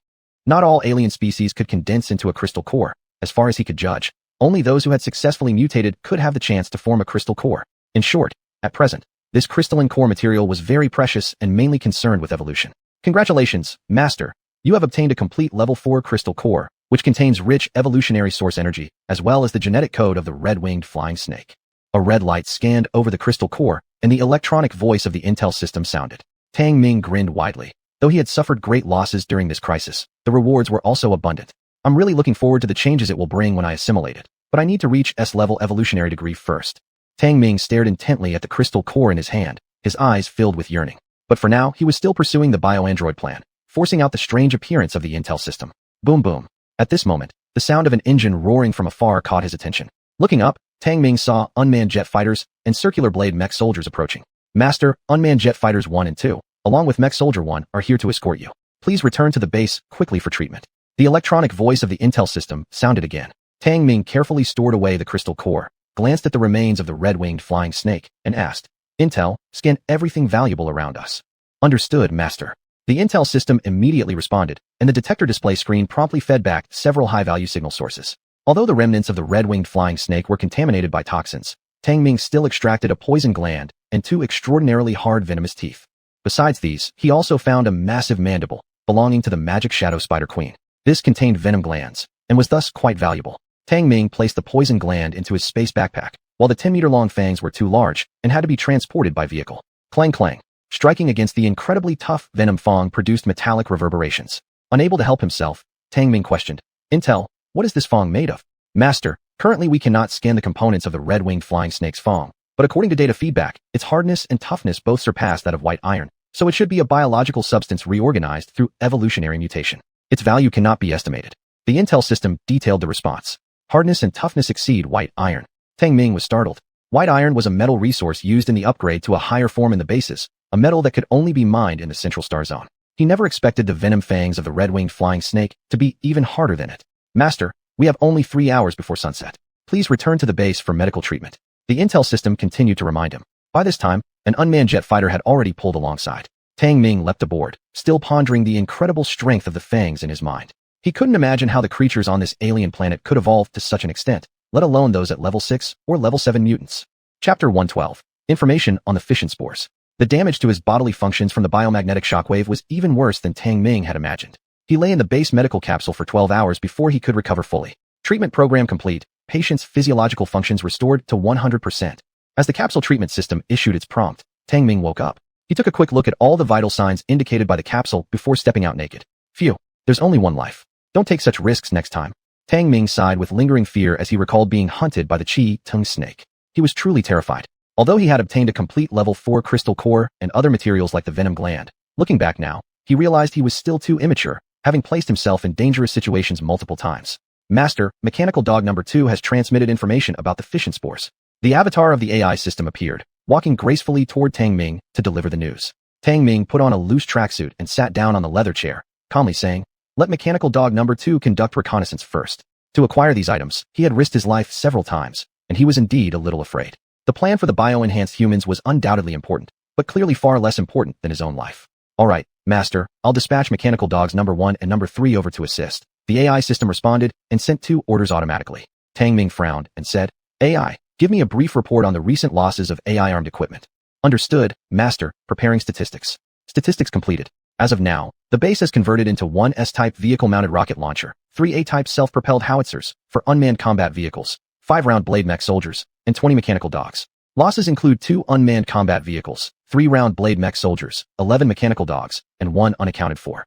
Not all alien species could condense into a crystal core, as far as he could judge. Only those who had successfully mutated could have the chance to form a crystal core. In short, at present, this crystalline core material was very precious and mainly concerned with evolution. Congratulations, Master! You have obtained a complete level 4 crystal core, which contains rich evolutionary source energy, as well as the genetic code of the red-winged flying snake. A red light scanned over the crystal core, and the electronic voice of the Intel system sounded. Tang Ming grinned widely. Though he had suffered great losses during this crisis, the rewards were also abundant. I'm really looking forward to the changes it will bring when I assimilate it, but I need to reach S-level evolutionary degree first. Tang Ming stared intently at the crystal core in his hand, his eyes filled with yearning. But for now, he was still pursuing the bioandroid plan, forcing out the strange appearance of the Intel system. Boom boom. At this moment, the sound of an engine roaring from afar caught his attention. Looking up, Tang Ming saw unmanned jet fighters and circular blade mech soldiers approaching. Master, unmanned jet fighters 1 and 2, along with mech soldier 1, are here to escort you. Please return to the base quickly for treatment. The electronic voice of the Intel system sounded again. Tang Ming carefully stored away the crystal core, glanced at the remains of the red-winged flying snake, and asked, Intel, scan everything valuable around us. Understood, Master. The Intel system immediately responded, and the detector display screen promptly fed back several high-value signal sources. Although the remnants of the red-winged flying snake were contaminated by toxins, Tang Ming still extracted a poison gland and two extraordinarily hard venomous teeth. Besides these, he also found a massive mandible belonging to the magic shadow spider queen. This contained venom glands and was thus quite valuable. Tang Ming placed the poison gland into his space backpack, while the 10-meter-long fangs were too large and had to be transported by vehicle. Clang clang. Striking against the incredibly tough venom fang produced metallic reverberations. Unable to help himself, Tang Ming questioned, "Intel, what is this fang made of?" "Master, currently we cannot scan the components of the red-winged flying snake's fang, but according to data feedback, its hardness and toughness both surpass that of white iron, so it should be a biological substance reorganized through evolutionary mutation. Its value cannot be estimated." The Intel system detailed the response. Hardness and toughness exceed white iron. Tang Ming was startled. White iron was a metal resource used in the upgrade to a higher form in the bases, a metal that could only be mined in the central star zone. He never expected the venom fangs of the red-winged flying snake to be even harder than it. "Master, we have only 3 hours before sunset. Please return to the base for medical treatment." The Intel system continued to remind him. By this time, an unmanned jet fighter had already pulled alongside. Tang Ming leapt aboard, still pondering the incredible strength of the fangs in his mind. He couldn't imagine how the creatures on this alien planet could evolve to such an extent, let alone those at level 6 or level 7 mutants. Chapter 112. Information on the fission spores. The damage to his bodily functions from the biomagnetic shockwave was even worse than Tang Ming had imagined. He lay in the base medical capsule for 12 hours before he could recover fully. Treatment program complete, patient's physiological functions restored to 100%. As the capsule treatment system issued its prompt, Tang Ming woke up. He took a quick look at all the vital signs indicated by the capsule before stepping out naked. Phew, there's only one life. Don't take such risks next time. Tang Ming sighed with lingering fear as he recalled being hunted by the Chi-Tung snake. He was truly terrified. Although he had obtained a complete level 4 crystal core and other materials like the venom gland, looking back now, he realized he was still too immature, having placed himself in dangerous situations multiple times. "Master, Mechanical Dog Number 2 has transmitted information about the fission spores." The avatar of the AI system appeared, walking gracefully toward Tang Ming to deliver the news. Tang Ming put on a loose tracksuit and sat down on the leather chair, calmly saying, "Let Mechanical Dog Number 2 conduct reconnaissance first." To acquire these items, he had risked his life several times, and he was indeed a little afraid. The plan for the bio-enhanced humans was undoubtedly important, but clearly far less important than his own life. "All right, Master, I'll dispatch Mechanical Dogs Number 1 and Number 3 over to assist." The AI system responded and sent 2 orders automatically. Tang Ming frowned and said, "AI, give me a brief report on the recent losses of AI-armed equipment." "Understood, Master, preparing statistics." Statistics completed. As of now, the base has converted into 1 S-type vehicle-mounted rocket launcher, 3 A-type self-propelled howitzers for unmanned combat vehicles, 5 round blade mech soldiers, and 20 mechanical dogs. Losses include 2 unmanned combat vehicles, 3 round blade mech soldiers, 11 mechanical dogs, and 1 unaccounted for.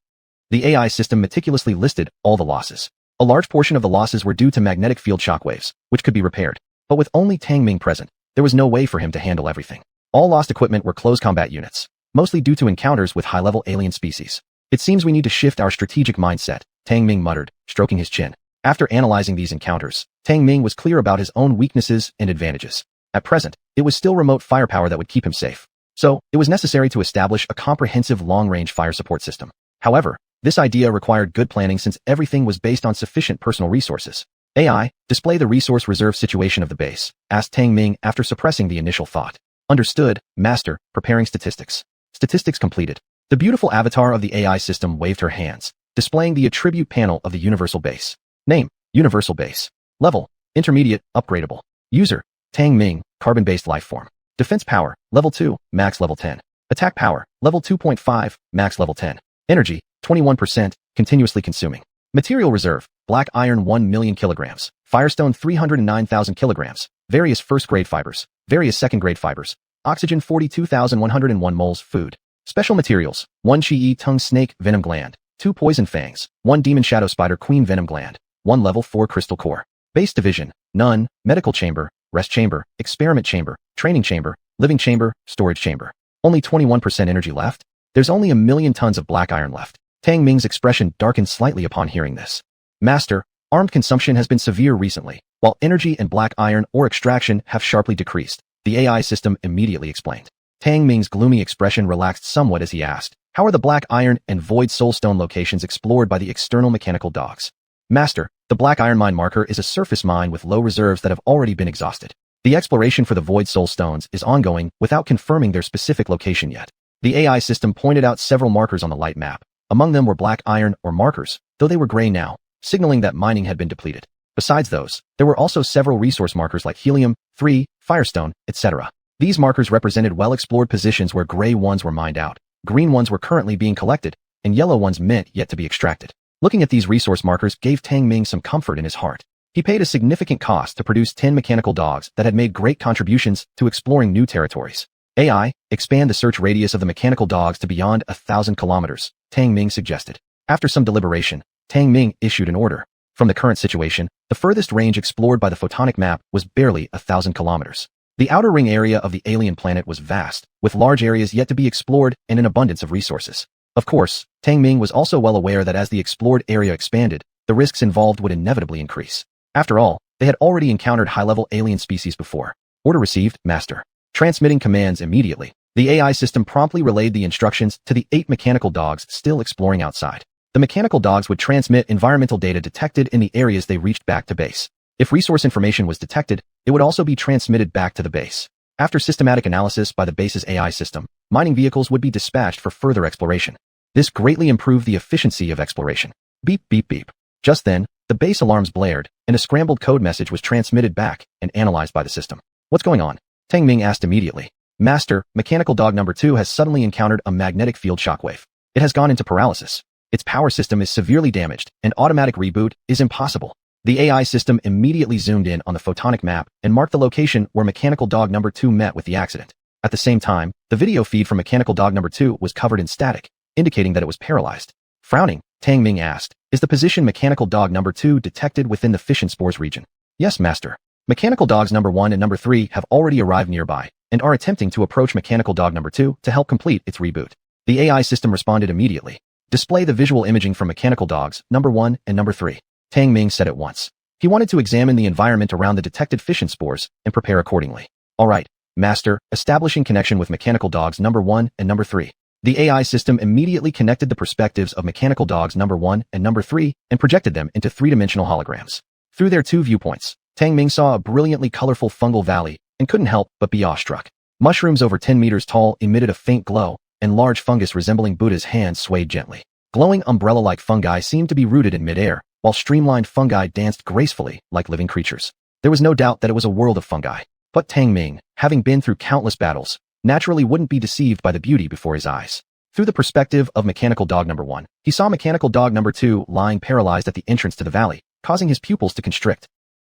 The AI system meticulously listed all the losses. A large portion of the losses were due to magnetic field shockwaves, which could be repaired. But with only Tang Ming present, there was no way for him to handle everything. All lost equipment were close combat units, mostly due to encounters with high-level alien species. "It seems we need to shift our strategic mindset," Tang Ming muttered, stroking his chin. After analyzing these encounters, Tang Ming was clear about his own weaknesses and advantages. At present, it was still remote firepower that would keep him safe. So, it was necessary to establish a comprehensive long-range fire support system. However, this idea required good planning since everything was based on sufficient personal resources. "AI, display the resource reserve situation of the base," asked Tang Ming after suppressing the initial thought. "Understood, Master, preparing statistics." Statistics completed. The beautiful avatar of the AI system waved her hands, displaying the attribute panel of the universal base. Name, Universal Base. Level, Intermediate, Upgradable. User, Tang Ming, Carbon-based life form. Defense power, Level 2, Max Level 10. Attack power, Level 2.5, Max Level 10. Energy, 21%, continuously consuming. Material reserve, black iron 1 million kilograms, firestone 309,000 kilograms, various first-grade fibers, various second-grade fibers, oxygen 42,101 moles, food. Special materials, 1 Chi-Tung snake venom gland, 2 poison fangs, 1 demon shadow spider queen venom gland, 1 level 4 crystal core. Base division, none, medical chamber, rest chamber, experiment chamber, training chamber, living chamber, storage chamber. Only 21% energy left? There's only 1 million tons of black iron left. Tang Ming's expression darkened slightly upon hearing this. "Master, armed consumption has been severe recently, while energy and black iron ore extraction have sharply decreased," the AI system immediately explained. Tang Ming's gloomy expression relaxed somewhat as he asked, "How are the black iron and void soulstone locations explored by the external mechanical dogs?" "Master, the black iron mine marker is a surface mine with low reserves that have already been exhausted. The exploration for the void soulstones is ongoing without confirming their specific location yet." The AI system pointed out several markers on the light map. Among them were black iron or markers, though they were gray now, signaling that mining had been depleted. Besides those, there were also several resource markers like helium-3, firestone, etc. These markers represented well-explored positions where gray ones were mined out, green ones were currently being collected, and yellow ones meant yet to be extracted. Looking at these resource markers gave Tang Ming some comfort in his heart. He paid a significant cost to produce 10 mechanical dogs that had made great contributions to exploring new territories. AI, expand the search radius of the mechanical dogs to beyond 1,000 kilometers, Tang Ming suggested. After some deliberation, Tang Ming issued an order. From the current situation, the furthest range explored by the photonic map was barely 1,000 kilometers. The outer ring area of the alien planet was vast, with large areas yet to be explored and an abundance of resources. Of course, Tang Ming was also well aware that as the explored area expanded, the risks involved would inevitably increase. After all, they had already encountered high-level alien species before. Order received, Master. Transmitting commands immediately. The AI system promptly relayed the instructions to the 8 mechanical dogs still exploring outside. The mechanical dogs would transmit environmental data detected in the areas they reached back to base. If resource information was detected, it would also be transmitted back to the base. After systematic analysis by the base's AI system, mining vehicles would be dispatched for further exploration. This greatly improved the efficiency of exploration. Beep, beep, beep. Just then, the base alarms blared, and a scrambled code message was transmitted back and analyzed by the system. What's going on? Tang Ming asked immediately. Master, mechanical dog number 2 has suddenly encountered a magnetic field shockwave. It has gone into paralysis. Its power system is severely damaged, and automatic reboot is impossible. The AI system immediately zoomed in on the photonic map and marked the location where mechanical dog number 2 met with the accident. At the same time, the video feed from mechanical dog number 2 was covered in static, indicating that it was paralyzed. Frowning, Tang Ming asked, is the position mechanical dog number 2 detected within the fission spores region? Yes, Master. Mechanical dogs number 1 and number 3 have already arrived nearby and are attempting to approach mechanical dog number 2 to help complete its reboot. The AI system responded immediately. Display the visual imaging from mechanical dogs number 1 and number 3. Tang Ming said at once. He wanted to examine the environment around the detected fission spores and prepare accordingly. All right, Master, establishing connection with mechanical dogs number 1 and number 3. The AI system immediately connected the perspectives of mechanical dogs number 1 and number 3 and projected them into 3-dimensional holograms. Through their 2 viewpoints, Tang Ming saw a brilliantly colorful fungal valley and couldn't help but be awestruck. Mushrooms over 10 meters tall emitted a faint glow, and large fungus resembling Buddha's hands swayed gently. Glowing umbrella-like fungi seemed to be rooted in midair, while streamlined fungi danced gracefully like living creatures. There was no doubt that it was a world of fungi. But Tang Ming, having been through countless battles, naturally wouldn't be deceived by the beauty before his eyes. Through the perspective of mechanical dog number 1, he saw mechanical dog number 2 lying paralyzed at the entrance to the valley, causing his pupils to constrict.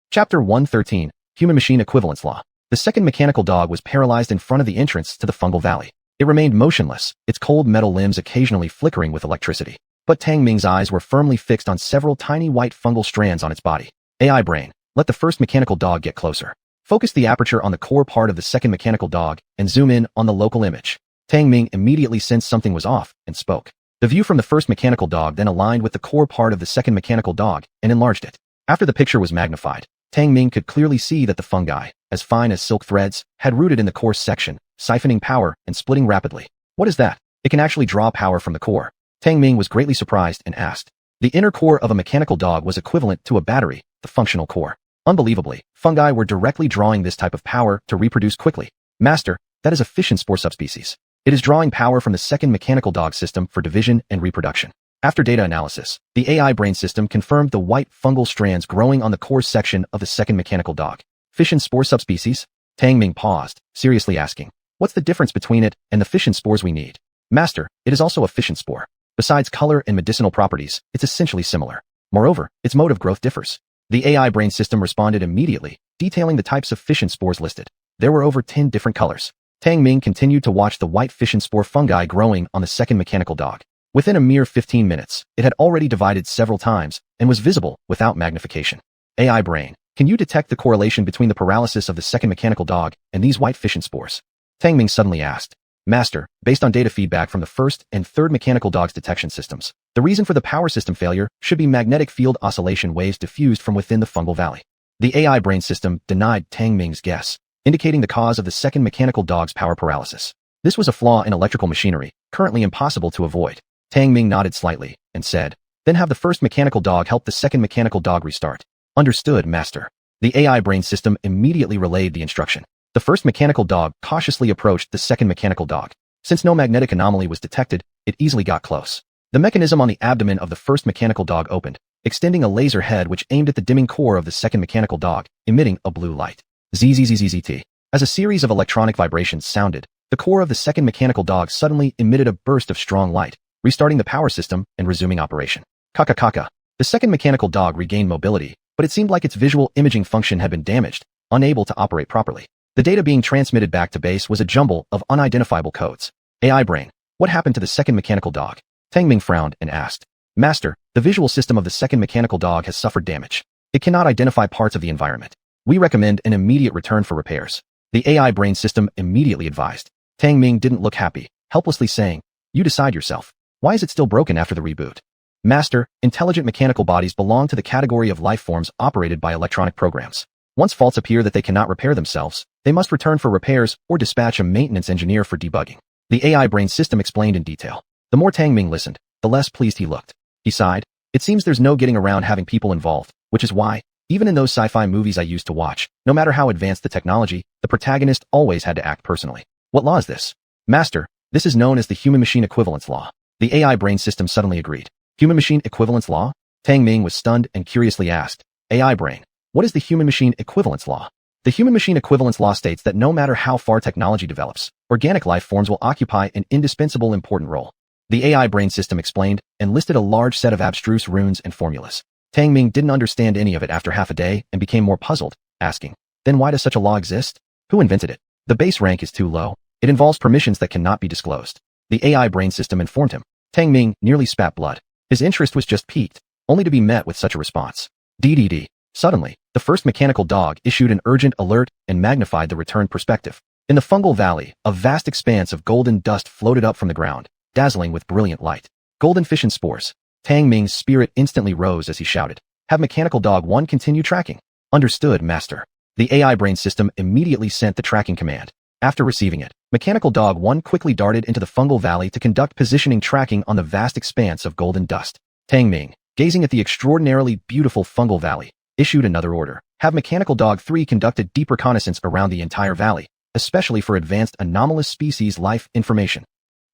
Chapter 113, Human-Machine Equivalence Law. The second mechanical dog was paralyzed in front of the entrance to the fungal valley. It remained motionless, its cold metal limbs occasionally flickering with electricity. But Tang Ming's eyes were firmly fixed on several tiny white fungal strands on its body. AI brain, let the first mechanical dog get closer. Focus the aperture on the core part of the second mechanical dog and zoom in on the local image. Tang Ming immediately sensed something was off and spoke. The view from the first mechanical dog then aligned with the core part of the second mechanical dog and enlarged it. After the picture was magnified, Tang Ming could clearly see that the fungi, as fine as silk threads, had rooted in the core section, siphoning power and splitting rapidly. What is that? It can actually draw power from the core. Tang Ming was greatly surprised and asked. The inner core of a mechanical dog was equivalent to a battery, the functional core. Unbelievably, fungi were directly drawing this type of power to reproduce quickly. Master, that is a fission spore subspecies. It is drawing power from the second mechanical dog system for division and reproduction. After data analysis, the AI brain system confirmed the white fungal strands growing on the core section of the second mechanical dog. Fission spore subspecies? Tang Ming paused, seriously asking. What's the difference between it and the fission spores we need? Master, it is also a fission spore. Besides color and medicinal properties, it's essentially similar. Moreover, its mode of growth differs. The AI brain system responded immediately, detailing the types of fission spores listed. There were over 10 different colors. Tang Ming continued to watch the white fission spore fungi growing on the second mechanical dog. Within a mere 15 minutes, it had already divided several times and was visible without magnification. AI brain, can you detect the correlation between the paralysis of the second mechanical dog and these white fission spores? Tang Ming suddenly asked. Master, based on data feedback from the first and third mechanical dog's detection systems, the reason for the power system failure should be magnetic field oscillation waves diffused from within the fungal valley. The AI brain system denied Tang Ming's guess, indicating the cause of the second mechanical dog's power paralysis. This was a flaw in electrical machinery, currently impossible to avoid. Tang Ming nodded slightly and said, then have the first mechanical dog help the second mechanical dog restart. Understood, Master. The AI brain system immediately relayed the instruction. The first mechanical dog cautiously approached the second mechanical dog. Since no magnetic anomaly was detected, it easily got close. The mechanism on the abdomen of the first mechanical dog opened, extending a laser head which aimed at the dimming core of the second mechanical dog, emitting a blue light. ZZZZZT. As a series of electronic vibrations sounded, the core of the second mechanical dog suddenly emitted a burst of strong light, restarting the power system and resuming operation. Kaka kaka. The second mechanical dog regained mobility, but it seemed like its visual imaging function had been damaged, unable to operate properly. The data being transmitted back to base was a jumble of unidentifiable codes. AI brain. What happened to the second mechanical dog? Tang Ming frowned and asked. Master, the visual system of the second mechanical dog has suffered damage. It cannot identify parts of the environment. We recommend an immediate return for repairs. The AI brain system immediately advised. Tang Ming didn't look happy, helplessly saying, you decide yourself. Why is it still broken after the reboot? Master, intelligent mechanical bodies belong to the category of life forms operated by electronic programs. Once faults appear that they cannot repair themselves, they must return for repairs or dispatch a maintenance engineer for debugging. The AI brain system explained in detail. The more Tang Ming listened, the less pleased he looked. He sighed. It seems there's no getting around having people involved, which is why, even in those sci-fi movies I used to watch, no matter how advanced the technology, the protagonist always had to act personally. What law is this? Master, this is known as the human-machine equivalence law. The AI brain system suddenly agreed. Human-machine equivalence law? Tang Ming was stunned and curiously asked. AI brain, what is the human-machine equivalence law? The human-machine equivalence law states that no matter how far technology develops, organic life forms will occupy an indispensable important role. The AI brain system explained and listed a large set of abstruse runes and formulas. Tang Ming didn't understand any of it after half a day and became more puzzled, asking, then why does such a law exist? Who invented it? The base rank is too low. It involves permissions that cannot be disclosed. The AI brain system informed him. Tang Ming nearly spat blood. His interest was just piqued, only to be met with such a response. DDD. Suddenly, the first mechanical dog issued an urgent alert and magnified the return perspective. In the fungal valley, a vast expanse of golden dust floated up from the ground, dazzling with brilliant light. Golden fission spores. Tang Ming's spirit instantly rose as he shouted. Have Mechanical Dog 1 continue tracking. Understood, Master. The AI brain system immediately sent the tracking command. After receiving it, Mechanical Dog 1 quickly darted into the fungal valley to conduct positioning tracking on the vast expanse of golden dust. Tang Ming, gazing at the extraordinarily beautiful fungal valley, issued another order. Have Mechanical Dog 3 conduct a deep reconnaissance around the entire valley, especially for advanced anomalous species life information.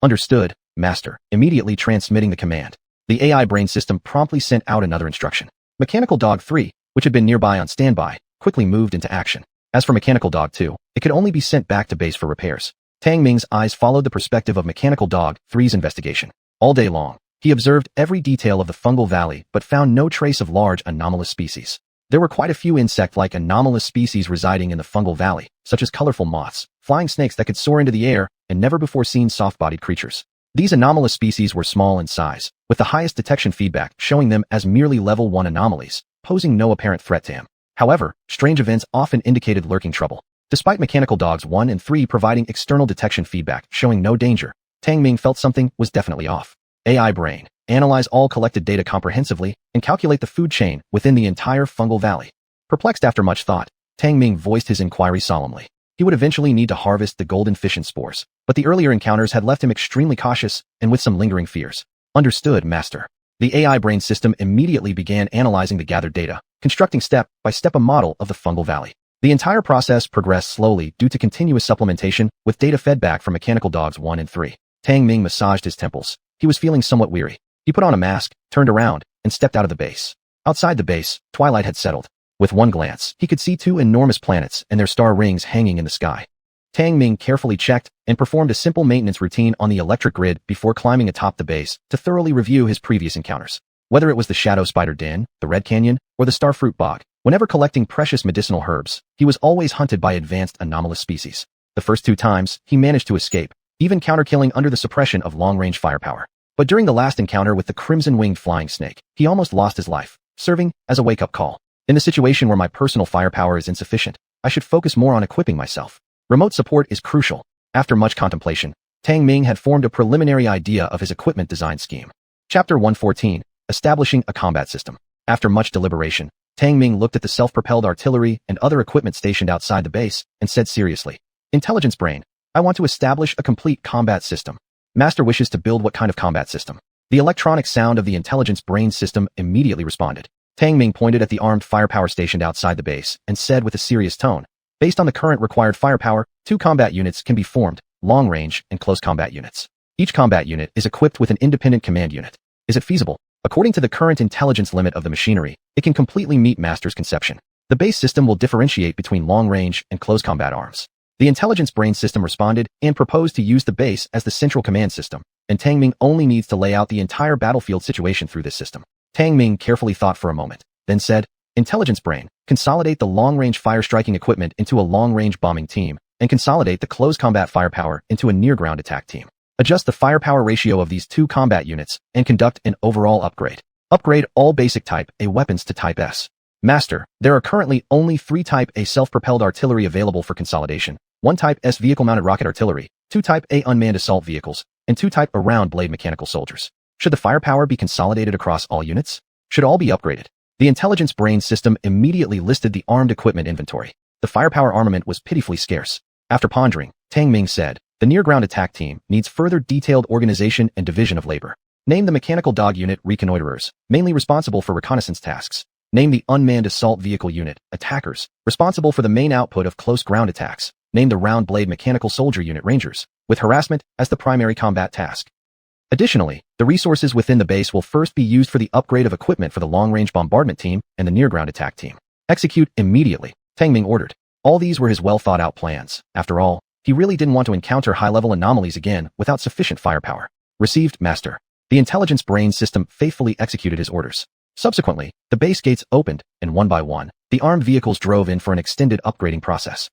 Understood, Master, immediately transmitting the command. The AI brain system promptly sent out another instruction. Mechanical Dog 3, which had been nearby on standby, quickly moved into action. As for Mechanical Dog 2, it could only be sent back to base for repairs. Tang Ming's eyes followed the perspective of Mechanical Dog 3's investigation. All day long, he observed every detail of the fungal valley but found no trace of large anomalous species. There were quite a few insect-like anomalous species residing in the fungal valley, such as colorful moths, flying snakes that could soar into the air, and never-before-seen soft-bodied creatures. These anomalous species were small in size, with the highest detection feedback showing them as merely level 1 anomalies, posing no apparent threat to him. However, strange events often indicated lurking trouble. Despite Mechanical Dogs 1 and 3 providing external detection feedback showing no danger, Tang Ming felt something was definitely off. AI brain, analyze all collected data comprehensively and calculate the food chain within the entire fungal valley. Perplexed after much thought, Tang Ming voiced his inquiry solemnly. He would eventually need to harvest the golden fission spores, but the earlier encounters had left him extremely cautious and with some lingering fears. Understood, Master. The AI brain system immediately began analyzing the gathered data, constructing step by step a model of the fungal valley. The entire process progressed slowly due to continuous supplementation with data fed back from Mechanical Dogs 1 and 3. Tang Ming massaged his temples. He was feeling somewhat weary. He put on a mask, turned around, and stepped out of the base. Outside the base, twilight had settled. With one glance, he could see 2 enormous planets and their star rings hanging in the sky. Tang Ming carefully checked and performed a simple maintenance routine on the electric grid before climbing atop the base to thoroughly review his previous encounters. Whether it was the Shadow Spider Den, the Red Canyon, or the Starfruit Bog, whenever collecting precious medicinal herbs, he was always hunted by advanced anomalous species. The first 2 times, he managed to escape, even counter-killing under the suppression of long-range firepower. But during the last encounter with the crimson-winged flying snake, he almost lost his life, serving as a wake-up call. In the situation where my personal firepower is insufficient, I should focus more on equipping myself. Remote support is crucial. After much contemplation, Tang Ming had formed a preliminary idea of his equipment design scheme. Chapter 114, Establishing a Combat System. After much deliberation, Tang Ming looked at the self-propelled artillery and other equipment stationed outside the base and said seriously, Intelligence Brain, I want to establish a complete combat system. Master wishes to build what kind of combat system? The electronic sound of the Intelligence Brain system immediately responded. Tang Ming pointed at the armed firepower stationed outside the base and said with a serious tone, based on the current required firepower, 2 combat units can be formed, long-range and close combat units. Each combat unit is equipped with an independent command unit. Is it feasible? According to the current intelligence limit of the machinery, it can completely meet Master's conception. The base system will differentiate between long-range and close combat arms. The intelligence brain system responded and proposed to use the base as the central command system, and Tang Ming only needs to lay out the entire battlefield situation through this system. Tang Ming carefully thought for a moment, then said, Intelligence brain, consolidate the long-range fire-striking equipment into a long-range bombing team, and consolidate the close combat firepower into a near-ground attack team. Adjust the firepower ratio of these two combat units and conduct an overall upgrade. Upgrade all basic Type A weapons to Type S. Master, there are currently only 3 Type A self-propelled artillery available for consolidation, 1 Type S vehicle-mounted rocket artillery, 2 Type A unmanned assault vehicles, and 2 Type A round-blade mechanical soldiers. Should the firepower be consolidated across all units? Should all be upgraded? The intelligence brain system immediately listed the armed equipment inventory. The firepower armament was pitifully scarce. After pondering, Tang Ming said, the near-ground attack team needs further detailed organization and division of labor. Name the mechanical dog unit reconnoiterers, mainly responsible for reconnaissance tasks. Name the unmanned assault vehicle unit, attackers, responsible for the main output of close ground attacks. Name the round-blade mechanical soldier unit rangers, with harassment as the primary combat task. Additionally, the resources within the base will first be used for the upgrade of equipment for the long-range bombardment team and the near-ground attack team. Execute immediately, Tang Ming ordered. All these were his well-thought-out plans. After all, he really didn't want to encounter high-level anomalies again without sufficient firepower. Received, Master. The intelligence brain system faithfully executed his orders. Subsequently, the base gates opened, and one by one, the armed vehicles drove in for an extended upgrading process.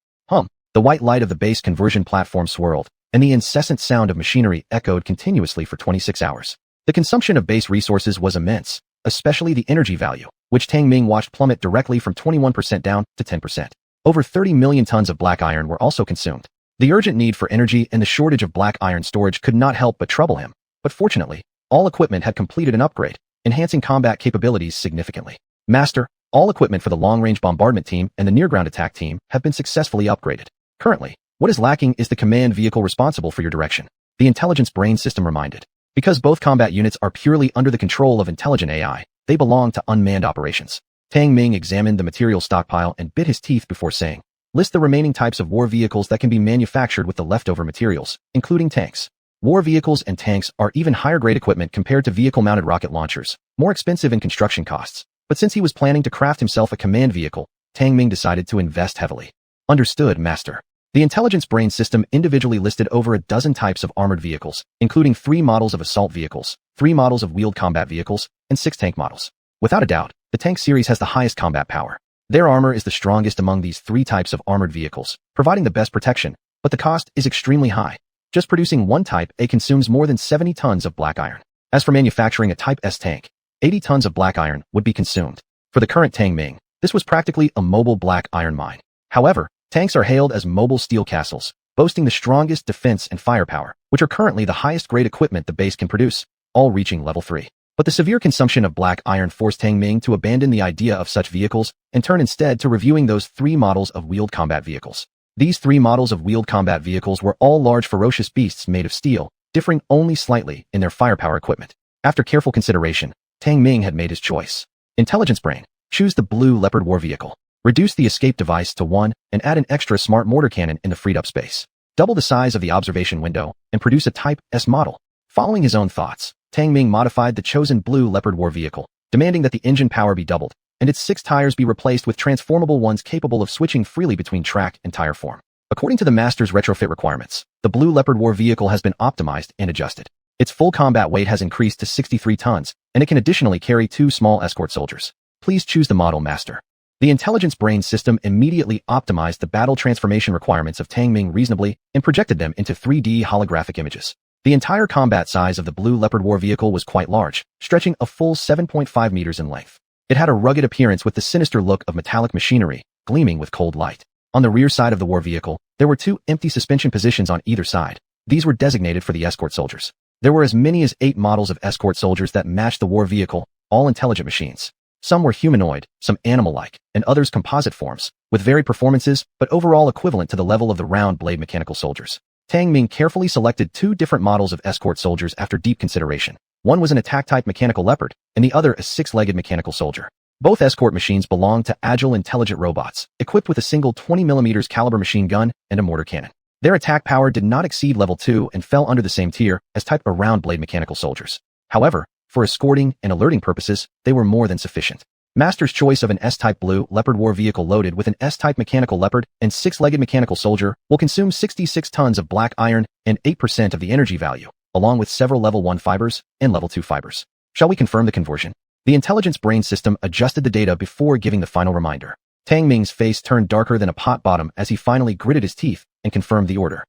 The white light of the base conversion platform swirled, and the incessant sound of machinery echoed continuously for 26 hours. The consumption of base resources was immense, especially the energy value, which Tang Ming watched plummet directly from 21% down to 10%. Over 30 million tons of black iron were also consumed. The urgent need for energy and the shortage of black iron storage could not help but trouble him, but fortunately, all equipment had completed an upgrade, enhancing combat capabilities significantly. Master, all equipment for the long-range bombardment team and the near-ground attack team have been successfully upgraded. Currently, what is lacking is the command vehicle responsible for your direction. The intelligence brain system reminded. Because both combat units are purely under the control of intelligent AI, they belong to unmanned operations. Tang Ming examined the material stockpile and bit his teeth before saying, list the remaining types of war vehicles that can be manufactured with the leftover materials, including tanks. War vehicles and tanks are even higher-grade equipment compared to vehicle-mounted rocket launchers, more expensive in construction costs. But since he was planning to craft himself a command vehicle, Tang Ming decided to invest heavily. Understood, Master. The intelligence brain system individually listed over a dozen types of armored vehicles, including 3 models of assault vehicles, 3 models of wheeled combat vehicles, and 6 tank models. Without a doubt, the tank series has the highest combat power. Their armor is the strongest among these 3 types of armored vehicles, providing the best protection, but the cost is extremely high. Just producing one Type A consumes more than 70 tons of black iron. As for manufacturing a Type S tank, 80 tons of black iron would be consumed. For the current Tang Ming, this was practically a mobile black iron mine. However, tanks are hailed as mobile steel castles, boasting the strongest defense and firepower, which are currently the highest grade equipment the base can produce, all reaching level 3. But the severe consumption of black iron forced Tang Ming to abandon the idea of such vehicles and turn instead to reviewing those 3 models of wheeled combat vehicles. These 3 models of wheeled combat vehicles were all large ferocious beasts made of steel, differing only slightly in their firepower equipment. After careful consideration, Tang Ming had made his choice. Intelligence brain, choose the blue Leopard war vehicle. Reduce the escape device to 1 and add an extra smart mortar cannon in the freed up space. Double the size of the observation window and produce a Type S model. Following his own thoughts, Tang Ming modified the chosen blue Leopard war vehicle, demanding that the engine power be doubled and its 6 tires be replaced with transformable ones capable of switching freely between track and tire form. According to the master's retrofit requirements, the blue Leopard war vehicle has been optimized and adjusted. Its full combat weight has increased to 63 tons, and it can additionally carry 2 small escort soldiers. Please choose the model, Master. The intelligence brain system immediately optimized the battle transformation requirements of Tang Ming reasonably and projected them into 3D holographic images. The entire combat size of the blue Leopard war vehicle was quite large, stretching a full 7.5 meters in length. It had a rugged appearance with the sinister look of metallic machinery, gleaming with cold light. On the rear side of the war vehicle, there were 2 empty suspension positions on either side. These were designated for the escort soldiers. There were as many as 8 models of escort soldiers that matched the war vehicle, all intelligent machines. Some were humanoid, some animal-like, and others composite forms, with varied performances but overall equivalent to the level of the round-blade mechanical soldiers. Tang Ming carefully selected 2 different models of escort soldiers after deep consideration. One was an attack-type mechanical leopard, and the other a 6-legged mechanical soldier. Both escort machines belonged to agile intelligent robots, equipped with a single 20mm caliber machine gun and a mortar cannon. Their attack power did not exceed level 2 and fell under the same tier as Type A round-blade mechanical soldiers. However, for escorting and alerting purposes, they were more than sufficient. Master's choice of an S-type blue Leopard war vehicle loaded with an S-type mechanical Leopard and 6-legged mechanical soldier will consume 66 tons of black iron and 8% of the energy value, along with several level 1 fibers and level 2 fibers. Shall we confirm the conversion? The intelligence brain system adjusted the data before giving the final reminder. Tang Ming's face turned darker than a pot bottom as he finally gritted his teeth and confirmed the order.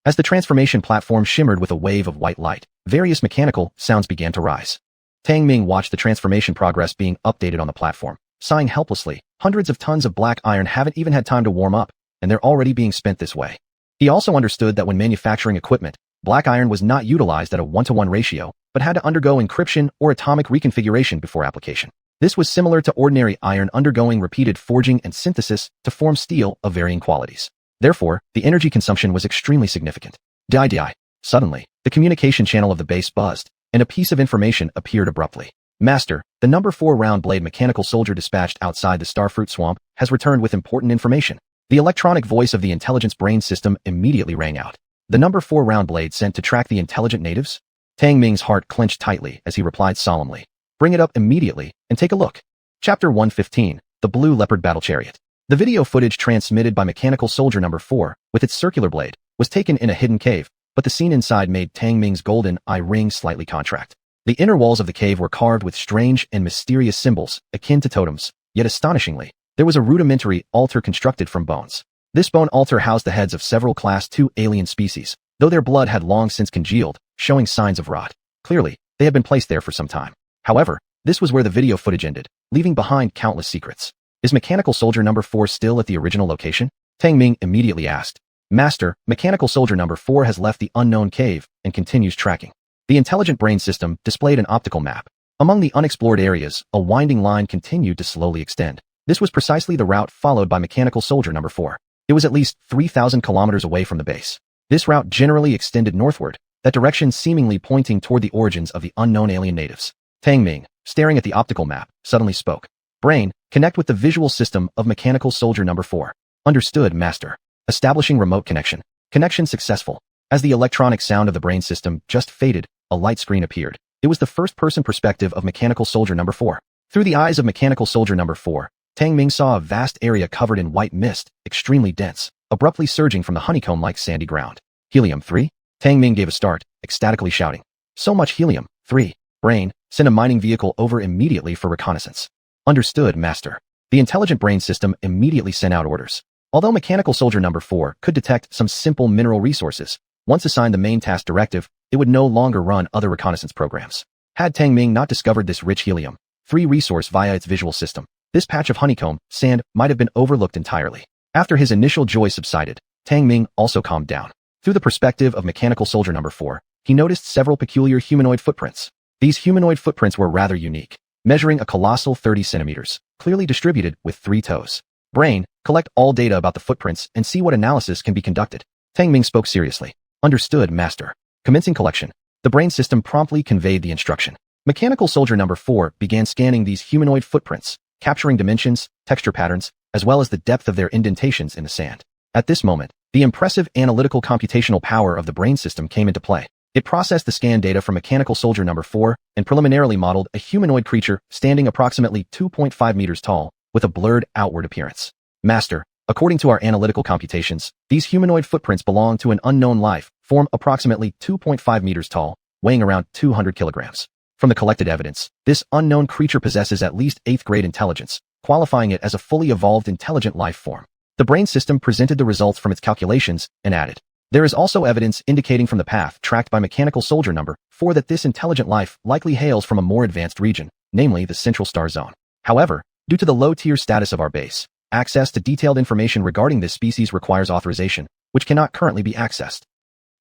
As the transformation platform shimmered with a wave of white light, various mechanical sounds began to rise. Tang Ming watched the transformation progress being updated on the platform, sighing helplessly. Hundreds of tons of black iron haven't even had time to warm up, and they're already being spent this way. He also understood that when manufacturing equipment, black iron was not utilized at a 1-to-1 ratio, but had to undergo encryption or atomic reconfiguration before application. This was similar to ordinary iron undergoing repeated forging and synthesis to form steel of varying qualities. Therefore, the energy consumption was extremely significant. Suddenly, the communication channel of the base buzzed, and a piece of information appeared abruptly. Master, the number 4 round blade mechanical soldier dispatched outside the starfruit swamp has returned with important information. The electronic voice of the intelligence brain system immediately rang out. The number 4 round blade sent to track the intelligent natives? Tang Ming's heart clenched tightly as he replied solemnly. Bring it up immediately and take a look. Chapter 115, The Blue Leopard Battle Chariot. The video footage transmitted by mechanical soldier number 4, with its circular blade, was taken in a hidden cave, but the scene inside made Tang Ming's golden eye ring slightly contract. The inner walls of the cave were carved with strange and mysterious symbols, akin to totems, yet astonishingly, there was a rudimentary altar constructed from bones. This bone altar housed the heads of several Class II alien species, though their blood had long since congealed, showing signs of rot. Clearly, they had been placed there for some time. However, this was where the video footage ended, leaving behind countless secrets. Is mechanical soldier number 4 still at the original location? Tang Ming immediately asked. Master, mechanical soldier number 4 has left the unknown cave and continues tracking. The intelligent brain system displayed an optical map. Among the unexplored areas, a winding line continued to slowly extend. This was precisely the route followed by mechanical soldier number 4. It was at least 3,000 kilometers away from the base. This route generally extended northward, that direction seemingly pointing toward the origins of the unknown alien natives. Tang Ming, staring at the optical map, suddenly spoke. Brain, connect with the visual system of mechanical soldier number 4. Understood, Master. Establishing remote connection. Connection successful. As the electronic sound of the brain system just faded, a light screen appeared. It was the first-person perspective of mechanical soldier number 4. Through the eyes of mechanical soldier number 4, Tang Ming saw a vast area covered in white mist, extremely dense, abruptly surging from the honeycomb-like sandy ground. Helium-3? Tang Ming gave a start, ecstatically shouting. So much helium-3. Brain, send a mining vehicle over immediately for reconnaissance. Understood, Master. The intelligent brain system immediately sent out orders. Although mechanical soldier number 4 could detect some simple mineral resources, once assigned the main task directive, it would no longer run other reconnaissance programs. Had Tang Ming not discovered this rich helium-3 resource via its visual system, this patch of honeycomb sand might have been overlooked entirely. After his initial joy subsided, Tang Ming also calmed down. Through the perspective of mechanical soldier number 4, he noticed several peculiar humanoid footprints. These humanoid footprints were rather unique, measuring a colossal 30 centimeters, clearly distributed with 3 toes. Brain, collect all data about the footprints and see what analysis can be conducted. Tang Ming spoke seriously. Understood, Master. Commencing collection. The brain system promptly conveyed the instruction. Mechanical soldier number 4 began scanning these humanoid footprints, capturing dimensions, texture patterns, as well as the depth of their indentations in the sand. At this moment, the impressive analytical computational power of the brain system came into play. It processed the scan data from mechanical soldier number 4 and preliminarily modeled a humanoid creature standing approximately 2.5 meters tall, with a blurred outward appearance. Master, according to our analytical computations, these humanoid footprints belong to an unknown life form approximately 2.5 meters tall, weighing around 200 kilograms. From the collected evidence, this unknown creature possesses at least 8th grade intelligence, qualifying it as a fully evolved intelligent life form. The brain system presented the results from its calculations and added, there is also evidence indicating from the path tracked by mechanical soldier number 4 that this intelligent life likely hails from a more advanced region, namely the Central Star Zone. However, due to the low-tier status of our base, access to detailed information regarding this species requires authorization, which cannot currently be accessed.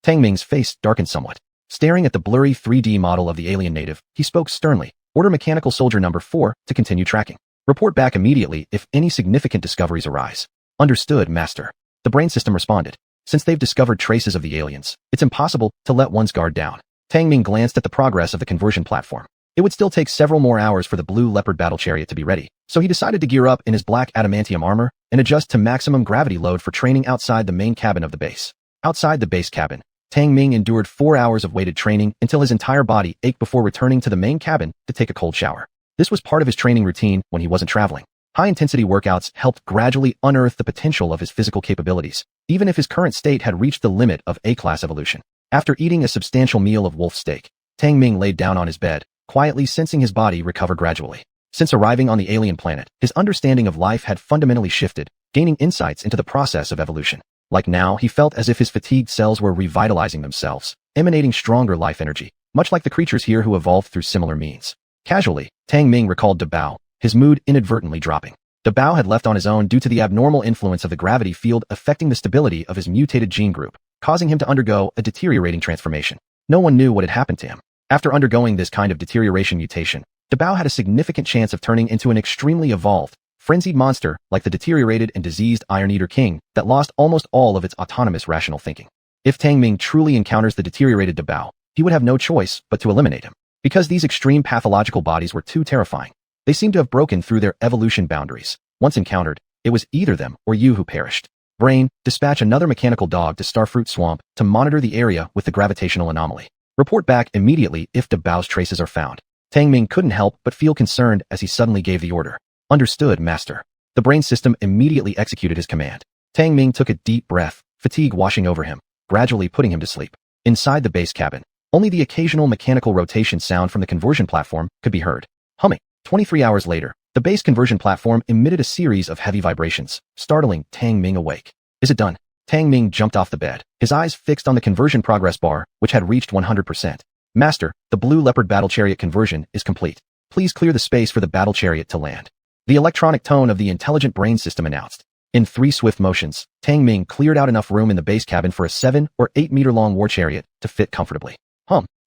Tang Ming's face darkened somewhat. Staring at the blurry 3D model of the alien native, he spoke sternly. Order mechanical soldier number 4 to continue tracking. Report back immediately if any significant discoveries arise. Understood, Master. The brain system responded. Since they've discovered traces of the aliens, it's impossible to let one's guard down. Tang Ming glanced at the progress of the conversion platform. It would still take several more hours for the Blue Leopard battle chariot to be ready, so he decided to gear up in his black adamantium armor and adjust to maximum gravity load for training outside the main cabin of the base. Outside the base cabin, Tang Ming endured 4 hours of weighted training until his entire body ached before returning to the main cabin to take a cold shower. This was part of his training routine when he wasn't traveling. High-intensity workouts helped gradually unearth the potential of his physical capabilities, even if his current state had reached the limit of A-class evolution. After eating a substantial meal of wolf steak, Tang Ming laid down on his bed, quietly sensing his body recover gradually. Since arriving on the alien planet, his understanding of life had fundamentally shifted, gaining insights into the process of evolution. Like now, he felt as if his fatigued cells were revitalizing themselves, emanating stronger life energy, much like the creatures here who evolved through similar means. Casually, Tang Ming recalled Dabao, his mood inadvertently dropping. Dabao had left on his own due to the abnormal influence of the gravity field affecting the stability of his mutated gene group, causing him to undergo a deteriorating transformation. No one knew what had happened to him. After undergoing this kind of deterioration mutation, Dabao had a significant chance of turning into an extremely evolved, frenzied monster like the deteriorated and diseased Iron Eater King that lost almost all of its autonomous rational thinking. If Tang Ming truly encounters the deteriorated Dabao, he would have no choice but to eliminate him. Because these extreme pathological bodies were too terrifying, they seemed to have broken through their evolution boundaries. Once encountered, it was either them or you who perished. Brain, dispatch another mechanical dog to Starfruit Swamp to monitor the area with the gravitational anomaly. Report back immediately if Dabao's traces are found. Tang Ming couldn't help but feel concerned as he suddenly gave the order. Understood, Master. The brain system immediately executed his command. Tang Ming took a deep breath, fatigue washing over him, gradually putting him to sleep. Inside the base cabin, only the occasional mechanical rotation sound from the conversion platform could be heard. Humming. 23 hours later, the base conversion platform emitted a series of heavy vibrations, startling Tang Ming awake. Is it done? Tang Ming jumped off the bed, his eyes fixed on the conversion progress bar, which had reached 100%. Master, the Blue Leopard battle chariot conversion is complete. Please clear the space for the battle chariot to land. The electronic tone of the intelligent brain system announced. In 3 swift motions, Tang Ming cleared out enough room in the base cabin for a 7 or 8 meter long war chariot to fit comfortably.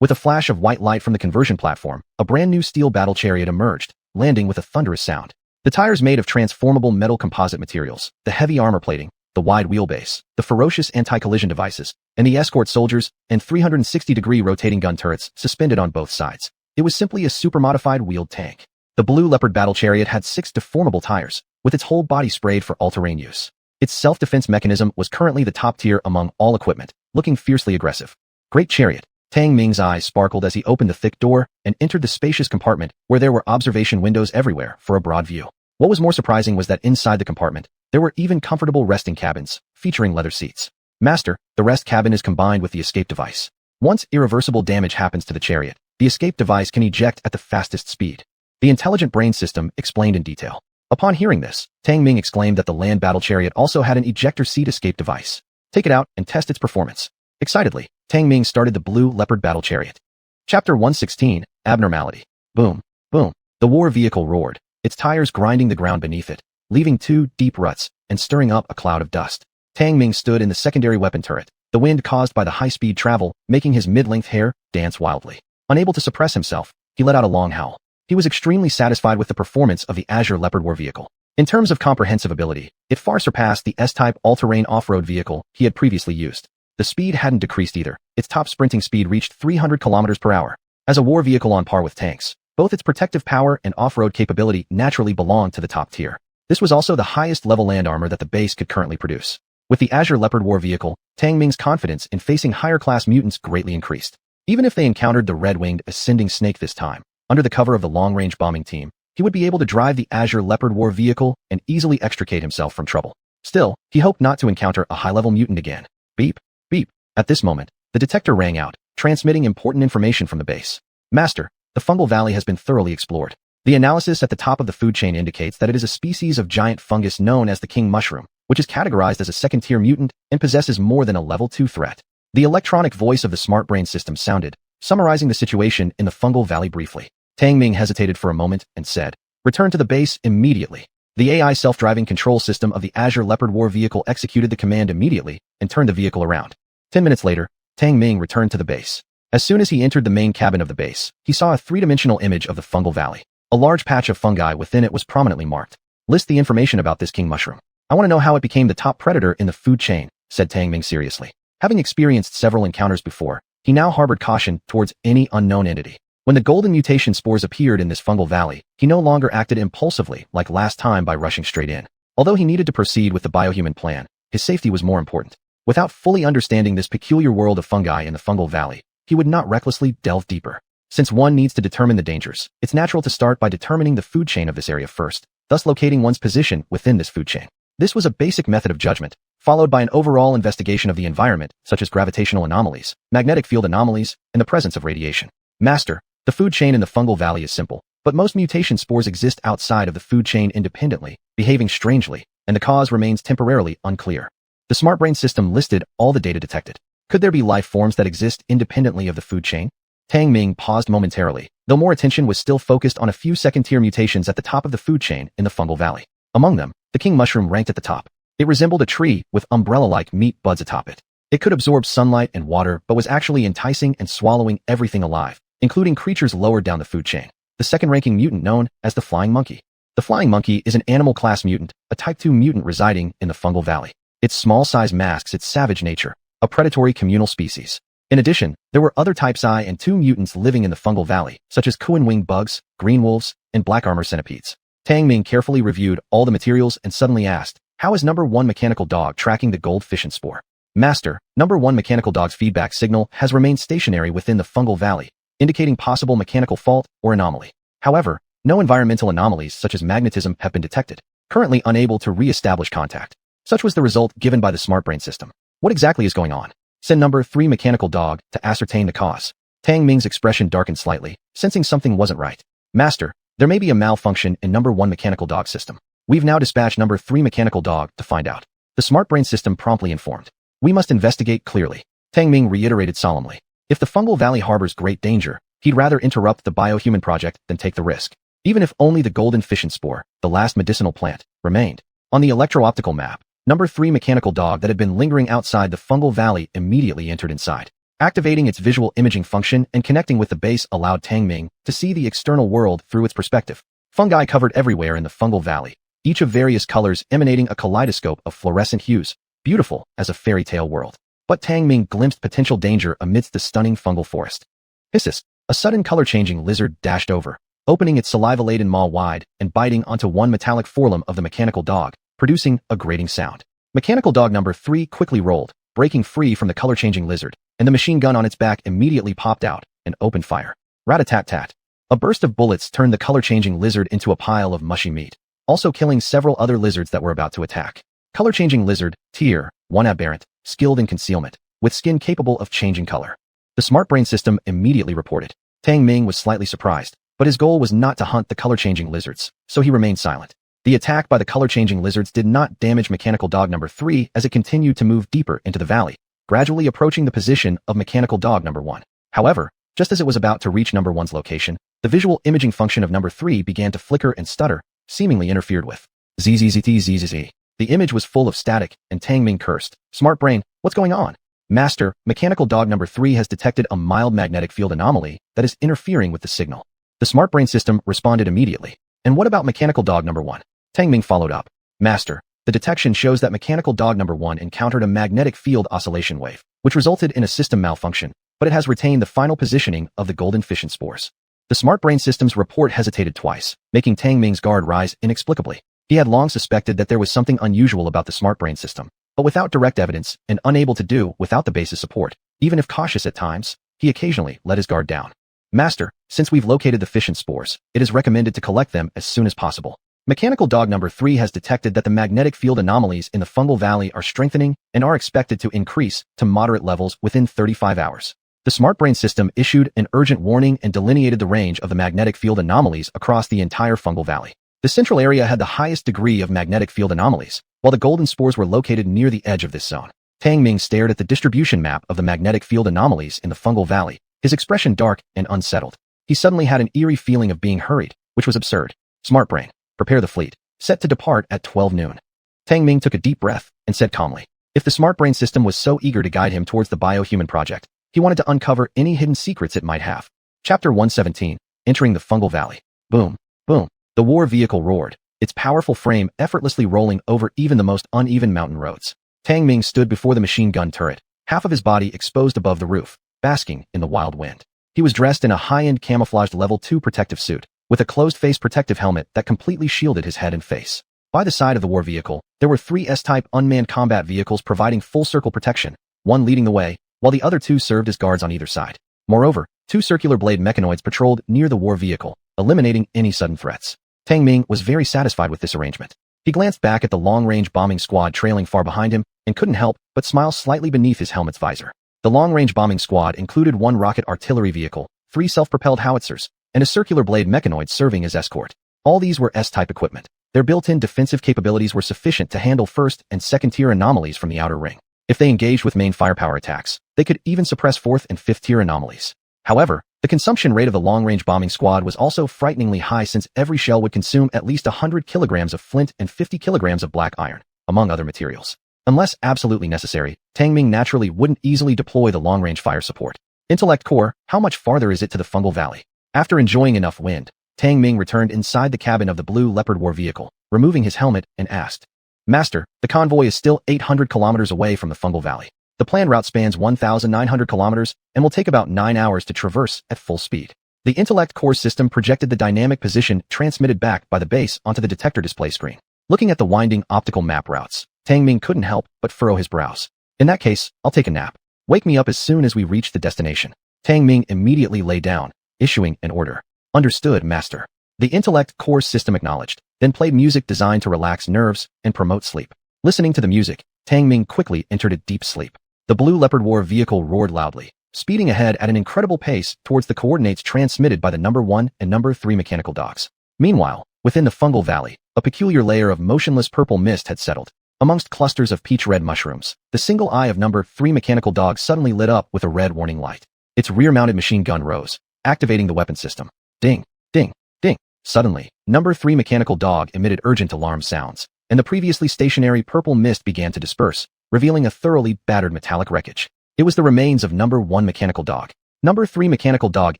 With a flash of white light from the conversion platform, a brand new steel battle chariot emerged, landing with a thunderous sound. The tires made of transformable metal composite materials, the heavy armor plating, the wide wheelbase, the ferocious anti-collision devices, and the escort soldiers and 360-degree rotating gun turrets suspended on both sides. It was simply a super-modified wheeled tank. The Blue Leopard battle chariot had 6 deformable tires, with its whole body sprayed for all-terrain use. Its self-defense mechanism was currently the top tier among all equipment, looking fiercely aggressive. Great chariot. Tang Ming's eyes sparkled as he opened the thick door and entered the spacious compartment where there were observation windows everywhere for a broad view. What was more surprising was that inside the compartment, there were even comfortable resting cabins, featuring leather seats. Master, the rest cabin is combined with the escape device. Once irreversible damage happens to the chariot, the escape device can eject at the fastest speed. The intelligent brain system explained in detail. Upon hearing this, Tang Ming exclaimed that the land battle chariot also had an ejector seat escape device. Take it out and test its performance. Excitedly, Tang Ming started the Blue Leopard battle chariot. Chapter 116, Abnormality. Boom, boom. The war vehicle roared, its tires grinding the ground beneath it, leaving 2 deep ruts and stirring up a cloud of dust. Tang Ming stood in the secondary weapon turret, the wind caused by the high-speed travel making his mid-length hair dance wildly. Unable to suppress himself, he let out a long howl. He was extremely satisfied with the performance of the Azure Leopard war vehicle. In terms of comprehensive ability, it far surpassed the S-type all-terrain off-road vehicle he had previously used. The speed hadn't decreased either. Its top sprinting speed reached 300 kilometers per hour. As a war vehicle on par with tanks, both its protective power and off-road capability naturally belonged to the top tier. This was also the highest level land armor that the base could currently produce. With the Azure Leopard war vehicle, Tang Ming's confidence in facing higher-class mutants greatly increased. Even if they encountered the red-winged ascending snake this time, under the cover of the long-range bombing team, he would be able to drive the Azure Leopard war vehicle and easily extricate himself from trouble. Still, he hoped not to encounter a high-level mutant again. Beep. Beep. At this moment, the detector rang out, transmitting important information from the base. Master, the fungal valley has been thoroughly explored. The analysis at the top of the food chain indicates that it is a species of giant fungus known as the king mushroom, which is categorized as a second-tier mutant and possesses more than a level 2 threat. The electronic voice of the smart brain system sounded, summarizing the situation in the fungal valley briefly. Tang Ming hesitated for a moment and said, "Return to the base immediately." The AI self-driving control system of the Azure Leopard war vehicle executed the command immediately and turned the vehicle around. 10 minutes later, Tang Ming returned to the base. As soon as he entered the main cabin of the base, he saw a 3-dimensional image of the fungal valley. A large patch of fungi within it was prominently marked. List the information about this king mushroom. I want to know how it became the top predator in the food chain, said Tang Ming seriously. Having experienced several encounters before, he now harbored caution towards any unknown entity. When the golden mutation spores appeared in this fungal valley, he no longer acted impulsively like last time by rushing straight in. Although he needed to proceed with the biohuman plan, his safety was more important. Without fully understanding this peculiar world of fungi in the fungal valley, he would not recklessly delve deeper. Since one needs to determine the dangers, it's natural to start by determining the food chain of this area first, thus locating one's position within this food chain. This was a basic method of judgment, followed by an overall investigation of the environment, such as gravitational anomalies, magnetic field anomalies, and the presence of radiation. Master, the food chain in the fungal valley is simple, but most mutation spores exist outside of the food chain independently, behaving strangely, and the cause remains temporarily unclear. The smart brain system listed all the data detected. Could there be life forms that exist independently of the food chain? Tang Ming paused momentarily, though more attention was still focused on a few second-tier mutations at the top of the food chain in the fungal valley. Among them, the king mushroom ranked at the top. It resembled a tree with umbrella-like meat buds atop it. It could absorb sunlight and water, but was actually enticing and swallowing everything alive, including creatures lower down the food chain. The second-ranking mutant known as the flying monkey. The flying monkey is an animal class mutant, a type 2 mutant residing in the fungal valley. Its small size masks its savage nature, a predatory communal species. In addition, there were other types I and II mutants living in the fungal valley, such as Kuan-winged bugs, green wolves, and black armor centipedes. Tang Ming carefully reviewed all the materials and suddenly asked, "How is number 1 mechanical dog tracking the gold fission spore?" Master, number 1 mechanical dog's feedback signal has remained stationary within the fungal valley, indicating possible mechanical fault or anomaly. However, no environmental anomalies such as magnetism have been detected, currently unable to re-establish contact. Such was the result given by the smart brain system. What exactly is going on? Send number 3 mechanical dog to ascertain the cause. Tang Ming's expression darkened slightly, sensing something wasn't right. Master, there may be a malfunction in number 1 mechanical dog system. We've now dispatched number 3 mechanical dog to find out. The smart brain system promptly informed. We must investigate clearly. Tang Ming reiterated solemnly. If the fungal valley harbors great danger, he'd rather interrupt the biohuman project than take the risk. Even if only the golden fission spore, the last medicinal plant, remained. On the electro-optical map, number 3 mechanical dog that had been lingering outside the fungal valley immediately entered inside. Activating its visual imaging function and connecting with the base allowed Tang Ming to see the external world through its perspective. Fungi covered everywhere in the fungal valley, each of various colors emanating a kaleidoscope of fluorescent hues, beautiful as a fairy tale world. But Tang Ming glimpsed potential danger amidst the stunning fungal forest. Hisses! A sudden color-changing lizard dashed over, opening its saliva-laden maw wide and biting onto one metallic forelimb of the mechanical dog, producing a grating sound. Mechanical dog number 3 quickly rolled, breaking free from the color-changing lizard, and the machine gun on its back immediately popped out and opened fire. Rat-a-tat-tat. A burst of bullets turned the color-changing lizard into a pile of mushy meat, also killing several other lizards that were about to attack. Color-changing lizard, Tier 1 aberrant, skilled in concealment, with skin capable of changing color. The smart brain system immediately reported. Tang Ming was slightly surprised, but his goal was not to hunt the color-changing lizards, so he remained silent. The attack by the color-changing lizards did not damage mechanical dog number 3 as it continued to move deeper into the valley, gradually approaching the position of mechanical dog number 1. However, just as it was about to reach number 1's location, the visual imaging function of number 3 began to flicker and stutter, seemingly interfered with. ZZZTZZZ. The image was full of static, and Tang Ming cursed. Smart brain, what's going on? Master, mechanical dog number 3 has detected a mild magnetic field anomaly that is interfering with the signal. The smart brain system responded immediately. And what about mechanical dog number 1? Tang Ming followed up. Master, the detection shows that mechanical dog number 1 encountered a magnetic field oscillation wave, which resulted in a system malfunction, but it has retained the final positioning of the golden fission spores. The smart brain system's report hesitated twice, making Tang Ming's guard rise inexplicably. He had long suspected that there was something unusual about the smart brain system, but without direct evidence and unable to do without the base's support, even if cautious at times, he occasionally let his guard down. Master, since we've located the fission spores, it is recommended to collect them as soon as possible. Mechanical dog number 3 has detected that the magnetic field anomalies in the fungal valley are strengthening and are expected to increase to moderate levels within 35 hours. The smart brain system issued an urgent warning and delineated the range of the magnetic field anomalies across the entire fungal valley. The central area had the highest degree of magnetic field anomalies, while the golden spores were located near the edge of this zone. Tang Ming stared at the distribution map of the magnetic field anomalies in the fungal valley, his expression dark and unsettled. He suddenly had an eerie feeling of being hurried, which was absurd. Smart brain, prepare the fleet, set to depart at 12 noon. Tang Ming took a deep breath and said calmly, if the smart brain system was so eager to guide him towards the biohuman project, he wanted to uncover any hidden secrets it might have. Chapter 117, Entering the Fungal Valley. Boom, boom. The war vehicle roared, its powerful frame effortlessly rolling over even the most uneven mountain roads. Tang Ming stood before the machine gun turret, half of his body exposed above the roof, basking in the wild wind. He was dressed in a high-end camouflaged level 2 protective suit, with a closed-face protective helmet that completely shielded his head and face. By the side of the war vehicle, there were three S-type unmanned combat vehicles providing full-circle protection, one leading the way, while the other two served as guards on either side. Moreover, two circular blade mechanoids patrolled near the war vehicle, eliminating any sudden threats. Tang Ming was very satisfied with this arrangement. He glanced back at the long-range bombing squad trailing far behind him and couldn't help but smile slightly beneath his helmet's visor. The long-range bombing squad included one rocket artillery vehicle, three self-propelled howitzers, and a circular blade mechanoid serving as escort. All these were S-type equipment. Their built-in defensive capabilities were sufficient to handle first- and second-tier anomalies from the outer ring. If they engaged with main firepower attacks, they could even suppress fourth- and fifth-tier anomalies. However, the consumption rate of the long-range bombing squad was also frighteningly high since every shell would consume at least 100 kilograms of flint and 50 kilograms of black iron, among other materials. Unless absolutely necessary, Tang Ming naturally wouldn't easily deploy the long-range fire support. Intellect core, how much farther is it to the fungal valley? After enjoying enough wind, Tang Ming returned inside the cabin of the Blue Leopard war vehicle, removing his helmet, and asked, "Master, the convoy is still 800 kilometers away from the fungal valley. The planned route spans 1,900 kilometers and will take about 9 hours to traverse at full speed." The intellect core system projected the dynamic position transmitted back by the base onto the detector display screen. Looking at the winding optical map routes, Tang Ming couldn't help but furrow his brows. "In that case, I'll take a nap. Wake me up as soon as we reach the destination." Tang Ming immediately lay down, issuing an order. "Understood, master." The intellect core system acknowledged, then played music designed to relax nerves and promote sleep. Listening to the music, Tang Ming quickly entered a deep sleep. The Blue Leopard war vehicle roared loudly, speeding ahead at an incredible pace towards the coordinates transmitted by the number 1 and number 3 mechanical dogs. Meanwhile, within the fungal valley, a peculiar layer of motionless purple mist had settled. Amongst clusters of peach-red mushrooms, the single eye of number 3 mechanical dog suddenly lit up with a red warning light. Its rear-mounted machine gun rose, activating the weapon system. Ding, ding, ding. Suddenly, number 3 mechanical dog emitted urgent alarm sounds, and the previously stationary purple mist began to disperse, revealing a thoroughly battered metallic wreckage. It was the remains of number 1 mechanical dog. Number 3 mechanical dog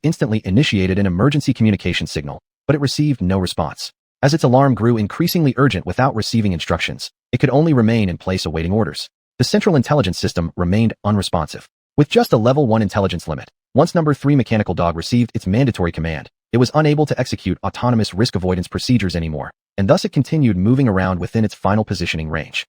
instantly initiated an emergency communication signal, but it received no response. As its alarm grew increasingly urgent without receiving instructions, it could only remain in place awaiting orders. The central intelligence system remained unresponsive. With just a level 1 intelligence limit, once number 3 mechanical dog received its mandatory command, it was unable to execute autonomous risk avoidance procedures anymore, and thus it continued moving around within its final positioning range.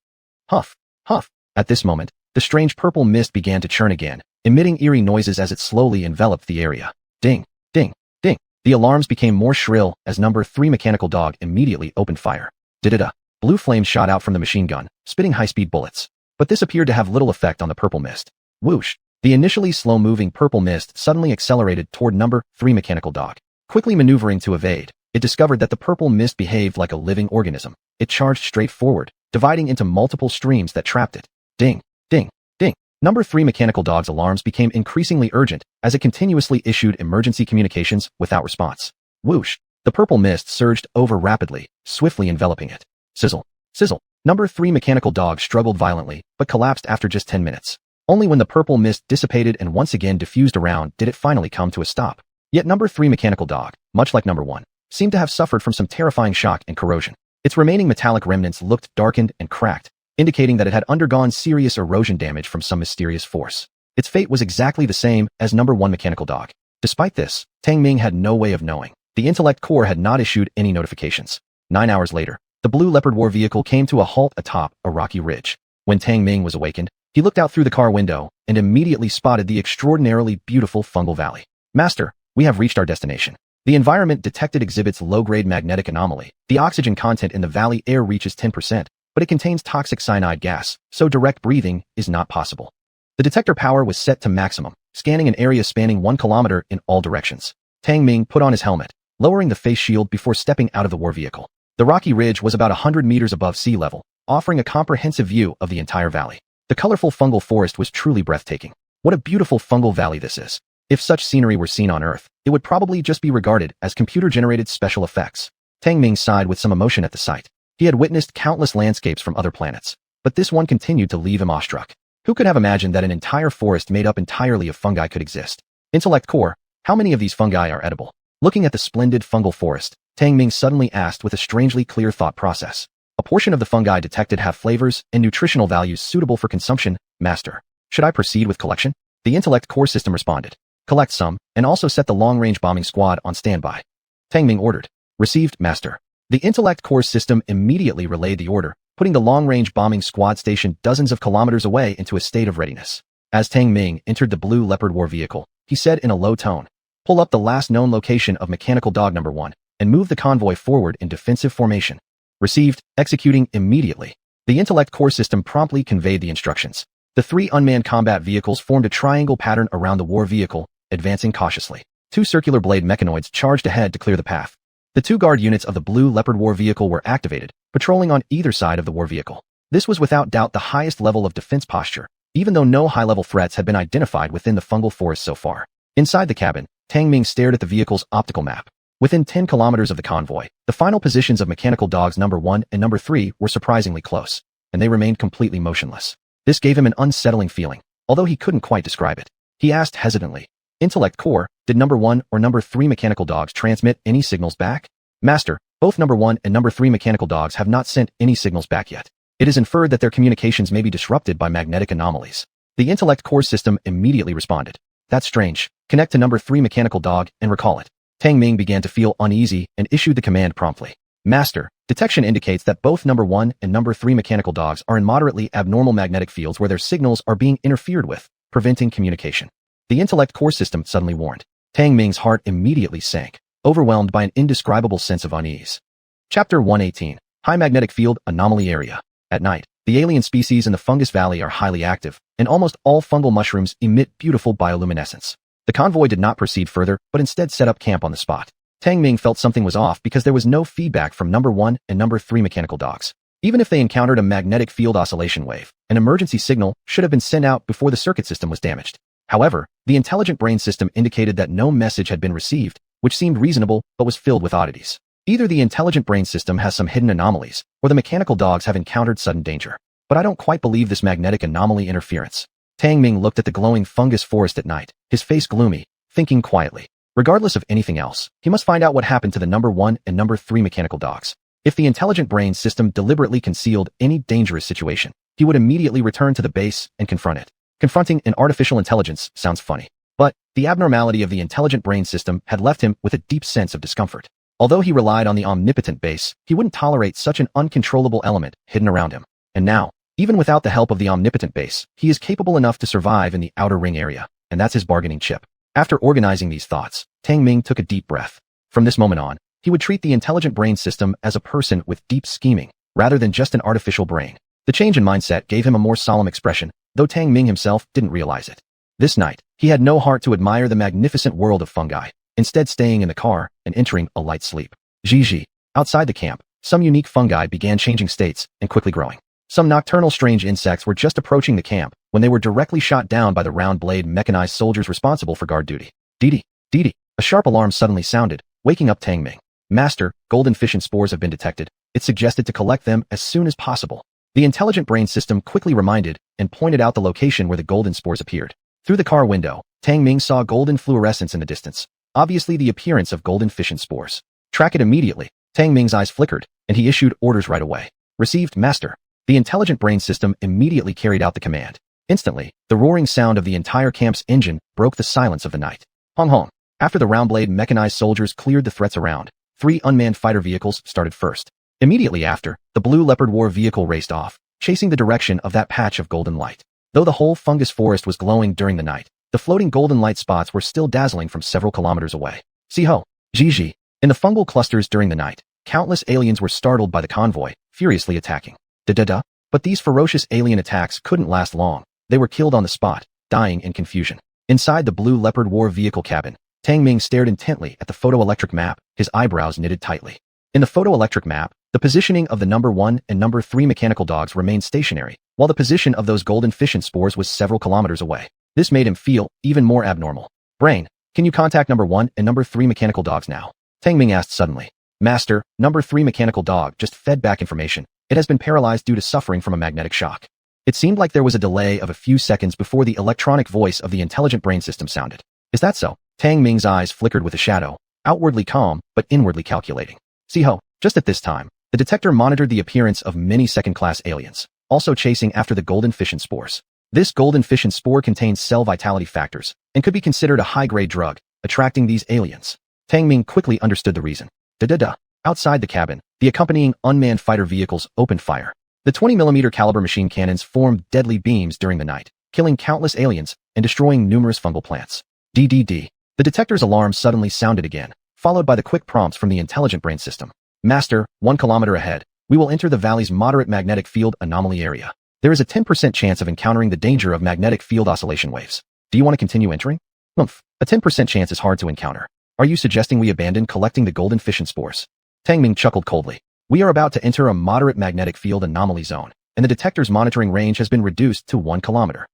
Huff, huff. At this moment, the strange purple mist began to churn again, emitting eerie noises as it slowly enveloped the area. Ding, ding, ding. The alarms became more shrill as number 3 mechanical dog immediately opened fire. Did-da. Blue flames shot out from the machine gun, spitting high-speed bullets. But this appeared to have little effect on the purple mist. Whoosh. The initially slow-moving purple mist suddenly accelerated toward number 3 mechanical dog. Quickly maneuvering to evade, it discovered that the purple mist behaved like a living organism. It charged straight forward, dividing into multiple streams that trapped it. Ding, ding, ding. Number 3 mechanical dog's alarms became increasingly urgent as it continuously issued emergency communications without response. Whoosh. The purple mist surged over rapidly, swiftly enveloping it. Sizzle, sizzle. Number 3 mechanical dog struggled violently, but collapsed after just 10 minutes. Only when the purple mist dissipated and once again diffused around did it finally come to a stop. Yet number 3 mechanical dog, much like number 1, seemed to have suffered from some terrifying shock and corrosion. Its remaining metallic remnants looked darkened and cracked, indicating that it had undergone serious erosion damage from some mysterious force. Its fate was exactly the same as number 1 mechanical dog. Despite this, Tang Ming had no way of knowing. The intellect core had not issued any notifications. 9 hours later, the Blue Leopard war vehicle came to a halt atop a rocky ridge. When Tang Ming was awakened, he looked out through the car window and immediately spotted the extraordinarily beautiful fungal valley. "Master, we have reached our destination. The environment detected exhibits low-grade magnetic anomaly. The oxygen content in the valley air reaches 10%, but it contains toxic cyanide gas, so direct breathing is not possible." The detector power was set to maximum, scanning an area spanning 1 kilometer in all directions. Tang Ming put on his helmet, lowering the face shield before stepping out of the war vehicle. The rocky ridge was about 100 meters above sea level, offering a comprehensive view of the entire valley. The colorful fungal forest was truly breathtaking. What a beautiful fungal valley this is. If such scenery were seen on Earth, it would probably just be regarded as computer-generated special effects. Tang Ming sighed with some emotion at the sight. He had witnessed countless landscapes from other planets, but this one continued to leave him awestruck. Who could have imagined that an entire forest made up entirely of fungi could exist? Intellect core, how many of these fungi are edible? Looking at the splendid fungal forest, Tang Ming suddenly asked with a strangely clear thought process. A portion of the fungi detected have flavors and nutritional values suitable for consumption, master. Should I proceed with collection? The intellect core system responded. Collect some, and also set the long-range bombing squad on standby. Tang Ming ordered. Received, master. The intellect core system immediately relayed the order, putting the long-range bombing squad stationed dozens of kilometers away into a state of readiness. As Tang Ming entered the Blue Leopard war vehicle, he said in a low tone, "Pull up the last known location of Mechanical Dog Number 1 and move the convoy forward in defensive formation." Received, executing immediately. The intellect core system promptly conveyed the instructions. The 3 unmanned combat vehicles formed a triangle pattern around the war vehicle, advancing cautiously. 2 circular blade mechanoids charged ahead to clear the path. The 2 guard units of the Blue Leopard war vehicle were activated, patrolling on either side of the war vehicle. This was without doubt the highest level of defense posture, even though no high-level threats had been identified within the fungal forest so far. Inside the cabin, Tang Ming stared at the vehicle's optical map. Within 10 kilometers of the convoy, the final positions of Mechanical Dogs Number 1 and Number 3 were surprisingly close, and they remained completely motionless. This gave him an unsettling feeling, although he couldn't quite describe it. He asked hesitantly, "Intellect Core, did Number 1 or Number 3 Mechanical Dogs transmit any signals back?" "Master, both Number 1 and Number 3 Mechanical Dogs have not sent any signals back yet. It is inferred that their communications may be disrupted by magnetic anomalies." The Intellect Core system immediately responded, "That's strange. Connect to Number 3 Mechanical Dog and recall it." Tang Ming began to feel uneasy and issued the command promptly. "Master, detection indicates that both Number 1 and Number 3 Mechanical Dogs are in moderately abnormal magnetic fields where their signals are being interfered with, preventing communication." The Intellect Core system suddenly warned. Tang Ming's heart immediately sank, overwhelmed by an indescribable sense of unease. Chapter 118. High Magnetic Field Anomaly Area. At night, the alien species in the Fungus Valley are highly active, and almost all fungal mushrooms emit beautiful bioluminescence. The convoy did not proceed further, but instead set up camp on the spot. Tang Ming felt something was off because there was no feedback from Number 1 and Number 3 Mechanical Dogs. Even if they encountered a magnetic field oscillation wave, an emergency signal should have been sent out before the circuit system was damaged. However, the intelligent brain system indicated that no message had been received, which seemed reasonable but was filled with oddities. Either the intelligent brain system has some hidden anomalies, or the mechanical dogs have encountered sudden danger. But I don't quite believe this magnetic anomaly interference. Tang Ming looked at the glowing fungus forest at night, his face gloomy, thinking quietly. Regardless of anything else, he must find out what happened to the Number 1 and Number 3 mechanical dogs. If the intelligent brain system deliberately concealed any dangerous situation, he would immediately return to the base and confront it. Confronting an artificial intelligence sounds funny, but the abnormality of the intelligent brain system had left him with a deep sense of discomfort. Although he relied on the omnipotent base, he wouldn't tolerate such an uncontrollable element hidden around him. And now, even without the help of the omnipotent base, he is capable enough to survive in the outer ring area, and that's his bargaining chip. After organizing these thoughts, Tang Ming took a deep breath. From this moment on, he would treat the intelligent brain system as a person with deep scheming, rather than just an artificial brain. The change in mindset gave him a more solemn expression, though Tang Ming himself didn't realize it. This night, he had no heart to admire the magnificent world of fungi, instead staying in the car and entering a light sleep. Gigi. Outside the camp, some unique fungi began changing states and quickly growing. Some nocturnal strange insects were just approaching the camp when they were directly shot down by the round-blade mechanized soldiers responsible for guard duty. Didi. Didi. A sharp alarm suddenly sounded, waking up Tang Ming. "Master, golden fission spores have been detected. It suggested to collect them as soon as possible." The intelligent brain system quickly reminded and pointed out the location where the golden spores appeared. Through the car window, Tang Ming saw golden fluorescence in the distance, obviously the appearance of golden fission spores. "Track it immediately." Tang Ming's eyes flickered, and he issued orders right away. "Received, Master." The intelligent brain system immediately carried out the command. Instantly, the roaring sound of the entire camp's engine broke the silence of the night. Hong hong. After the round-blade mechanized soldiers cleared the threats around, 3 unmanned fighter vehicles started first. Immediately after, the Blue Leopard war vehicle raced off, chasing the direction of that patch of golden light. Though the whole fungus forest was glowing during the night, the floating golden light spots were still dazzling from several kilometers away. "Si-ho. Gigi." In the fungal clusters during the night, countless aliens were startled by the convoy, furiously attacking. Da-da-da. But these ferocious alien attacks couldn't last long. They were killed on the spot, dying in confusion. Inside the Blue Leopard war vehicle cabin, Tang Ming stared intently at the photoelectric map, his eyebrows knitted tightly. In the photoelectric map, the positioning of the Number 1 and Number 3 mechanical dogs remained stationary, while the position of those golden fission spores was several kilometers away. This made him feel even more abnormal. "Brain, can you contact Number 1 and Number 3 mechanical dogs now?" Tang Ming asked suddenly. "Master, Number 3 mechanical dog just fed back information. It has been paralyzed due to suffering from a magnetic shock." It seemed like there was a delay of a few seconds before the electronic voice of the intelligent brain system sounded. "Is that so?" Tang Ming's eyes flickered with a shadow, outwardly calm but inwardly calculating. "Si-ho." Just at this time, the detector monitored the appearance of many second-class aliens, also chasing after the golden fission spores. This golden fission spore contains cell vitality factors and could be considered a high-grade drug, attracting these aliens. Tang Ming quickly understood the reason. Da-da-da. Outside the cabin, the accompanying unmanned fighter vehicles opened fire. The 20mm caliber machine cannons formed deadly beams during the night, killing countless aliens and destroying numerous fungal plants. DDD. The detector's alarm suddenly sounded again, followed by the quick prompts from the intelligent brain system. Master, 1 kilometer ahead, we will enter the valley's moderate magnetic field anomaly area. There is a 10% chance of encountering the danger of magnetic field oscillation waves. Do you want to continue entering? Humph. A 10% chance is hard to encounter. Are you suggesting we abandon collecting the golden fission spores? Tang Ming chuckled coldly. We are about to enter a moderate magnetic field anomaly zone, and the detector's monitoring range has been reduced to 1 kilometer.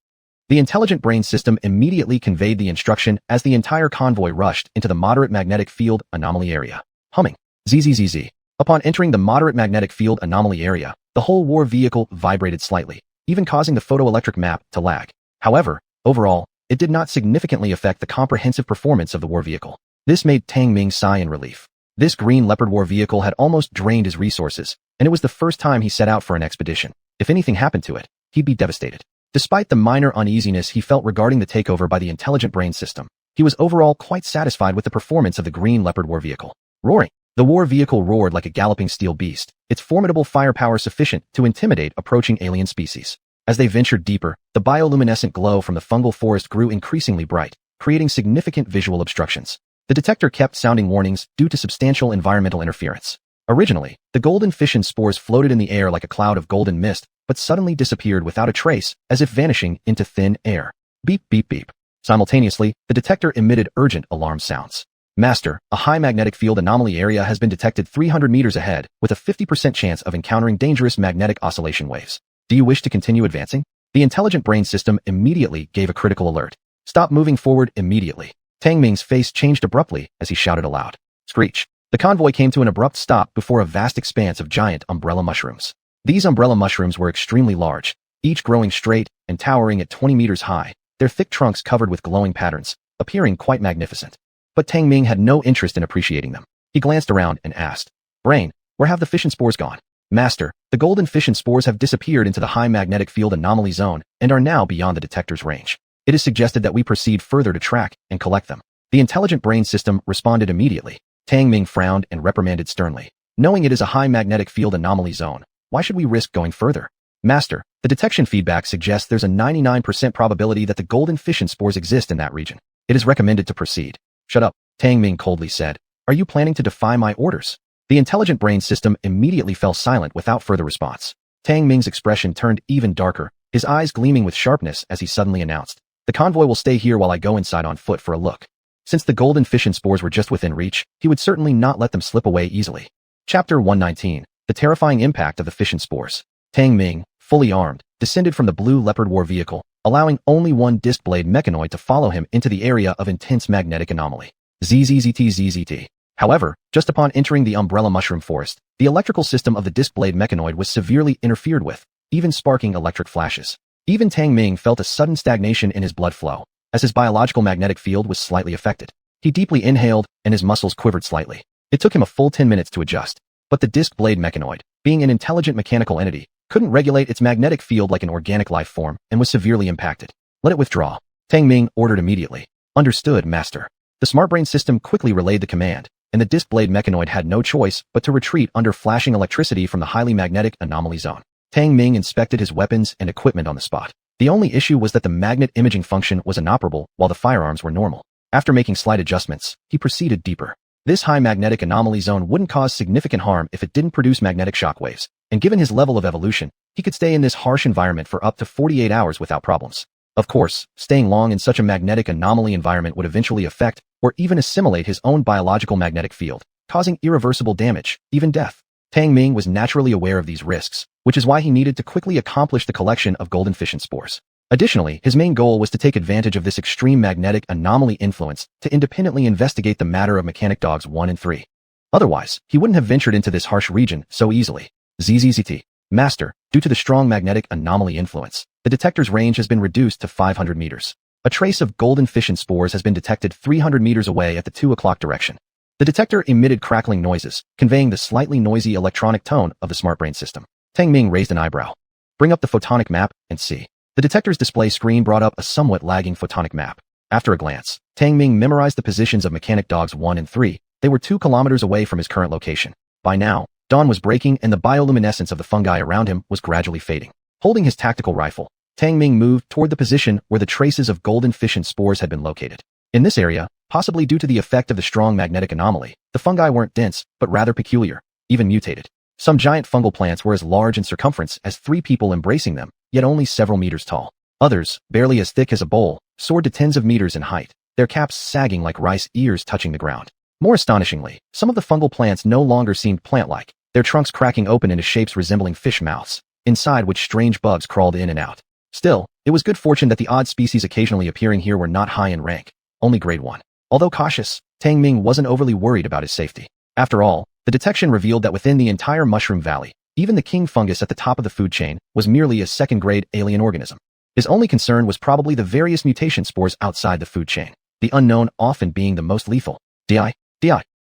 The intelligent brain system immediately conveyed the instruction as the entire convoy rushed into the moderate magnetic field anomaly area. Humming. ZZZZ. Upon entering the moderate magnetic field anomaly area, the whole war vehicle vibrated slightly, even causing the photoelectric map to lag. However, overall, it did not significantly affect the comprehensive performance of the war vehicle. This made Tang Ming sigh in relief. This green leopard war vehicle had almost drained his resources, and it was the first time he set out for an expedition. If anything happened to it, he'd be devastated. Despite the minor uneasiness he felt regarding the takeover by the intelligent brain system, he was overall quite satisfied with the performance of the green leopard war vehicle. Roaring. The war vehicle roared like a galloping steel beast, its formidable firepower sufficient to intimidate approaching alien species. As they ventured deeper, the bioluminescent glow from the fungal forest grew increasingly bright, creating significant visual obstructions. The detector kept sounding warnings due to substantial environmental interference. Originally, the golden fission spores floated in the air like a cloud of golden mist, but suddenly disappeared without a trace, as if vanishing into thin air. Beep, beep, beep. Simultaneously, the detector emitted urgent alarm sounds. Master, a high magnetic field anomaly area has been detected 300 meters ahead, with a 50% chance of encountering dangerous magnetic oscillation waves. Do you wish to continue advancing? The intelligent brain system immediately gave a critical alert. Stop moving forward immediately. Tang Ming's face changed abruptly as he shouted aloud. Screech. The convoy came to an abrupt stop before a vast expanse of giant umbrella mushrooms. These umbrella mushrooms were extremely large, each growing straight and towering at 20 meters high, their thick trunks covered with glowing patterns, appearing quite magnificent. But Tang Ming had no interest in appreciating them. He glanced around and asked, Brain, where have the fission spores gone? Master, the golden fission spores have disappeared into the high magnetic field anomaly zone and are now beyond the detector's range. It is suggested that we proceed further to track and collect them. The intelligent brain system responded immediately. Tang Ming frowned and reprimanded sternly. Knowing it is a high magnetic field anomaly zone, why should we risk going further? Master, the detection feedback suggests there's a 99% probability that the golden fission spores exist in that region. It is recommended to proceed. Shut up, Tang Ming coldly said. Are you planning to defy my orders? The intelligent brain system immediately fell silent without further response. Tang Ming's expression turned even darker, his eyes gleaming with sharpness as he suddenly announced, the convoy will stay here while I go inside on foot for a look. Since the golden fission spores were just within reach, he would certainly not let them slip away easily. Chapter 119. The terrifying impact of the fission spores. Tang Ming, fully armed, descended from the blue leopard war vehicle, allowing only one disc blade mechanoid to follow him into the area of intense magnetic anomaly. ZZZT. However, just upon entering the umbrella mushroom forest, the electrical system of the disc blade mechanoid was severely interfered with, even sparking electric flashes. Even Tang Ming felt a sudden stagnation in his blood flow, as his biological magnetic field was slightly affected. He deeply inhaled, and his muscles quivered slightly. It took him a full 10 minutes to adjust. But the disc blade mechanoid, being an intelligent mechanical entity, couldn't regulate its magnetic field like an organic life form and was severely impacted. Let it withdraw. Tang Ming ordered immediately. Understood, Master. The smart brain system quickly relayed the command, and the disc blade mechanoid had no choice but to retreat under flashing electricity from the highly magnetic anomaly zone. Tang Ming inspected his weapons and equipment on the spot. The only issue was that the magnet imaging function was inoperable while the firearms were normal. After making slight adjustments, he proceeded deeper. This high magnetic anomaly zone wouldn't cause significant harm if it didn't produce magnetic shockwaves, and given his level of evolution, he could stay in this harsh environment for up to 48 hours without problems. Of course, staying long in such a magnetic anomaly environment would eventually affect or even assimilate his own biological magnetic field, causing irreversible damage, even death. Tang Ming was naturally aware of these risks, which is why he needed to quickly accomplish the collection of golden fission spores. Additionally, his main goal was to take advantage of this extreme magnetic anomaly influence to independently investigate the matter of mechanic dogs 1 and 3. Otherwise, he wouldn't have ventured into this harsh region so easily. ZZZT. Master, due to the strong magnetic anomaly influence, the detector's range has been reduced to 500 meters. A trace of golden fission spores has been detected 300 meters away at the 2 o'clock direction. The detector emitted crackling noises, conveying the slightly noisy electronic tone of the smart brain system. Tang Ming raised an eyebrow. Bring up the photonic map and see. The detector's display screen brought up a somewhat lagging photonic map. After a glance, Tang Ming memorized the positions of mechanic dogs 1 and 3. They were 2 kilometers away from his current location. By now, dawn was breaking and the bioluminescence of the fungi around him was gradually fading. Holding his tactical rifle, Tang Ming moved toward the position where the traces of golden fission spores had been located. In this area, possibly due to the effect of the strong magnetic anomaly, the fungi weren't dense, but rather peculiar, even mutated. Some giant fungal plants were as large in circumference as 3 people embracing them, yet only several meters tall. Others, barely as thick as a bowl, soared to tens of meters in height, their caps sagging like rice ears touching the ground. More astonishingly, some of the fungal plants no longer seemed plant-like, their trunks cracking open into shapes resembling fish mouths, inside which strange bugs crawled in and out. Still, it was good fortune that the odd species occasionally appearing here were not high in rank, only grade 1. Although cautious, Tang Ming wasn't overly worried about his safety. After all, the detection revealed that within the entire mushroom valley, even the king fungus at the top of the food chain was merely a second-grade alien organism. His only concern was probably the various mutation spores outside the food chain, the unknown often being the most lethal. DI.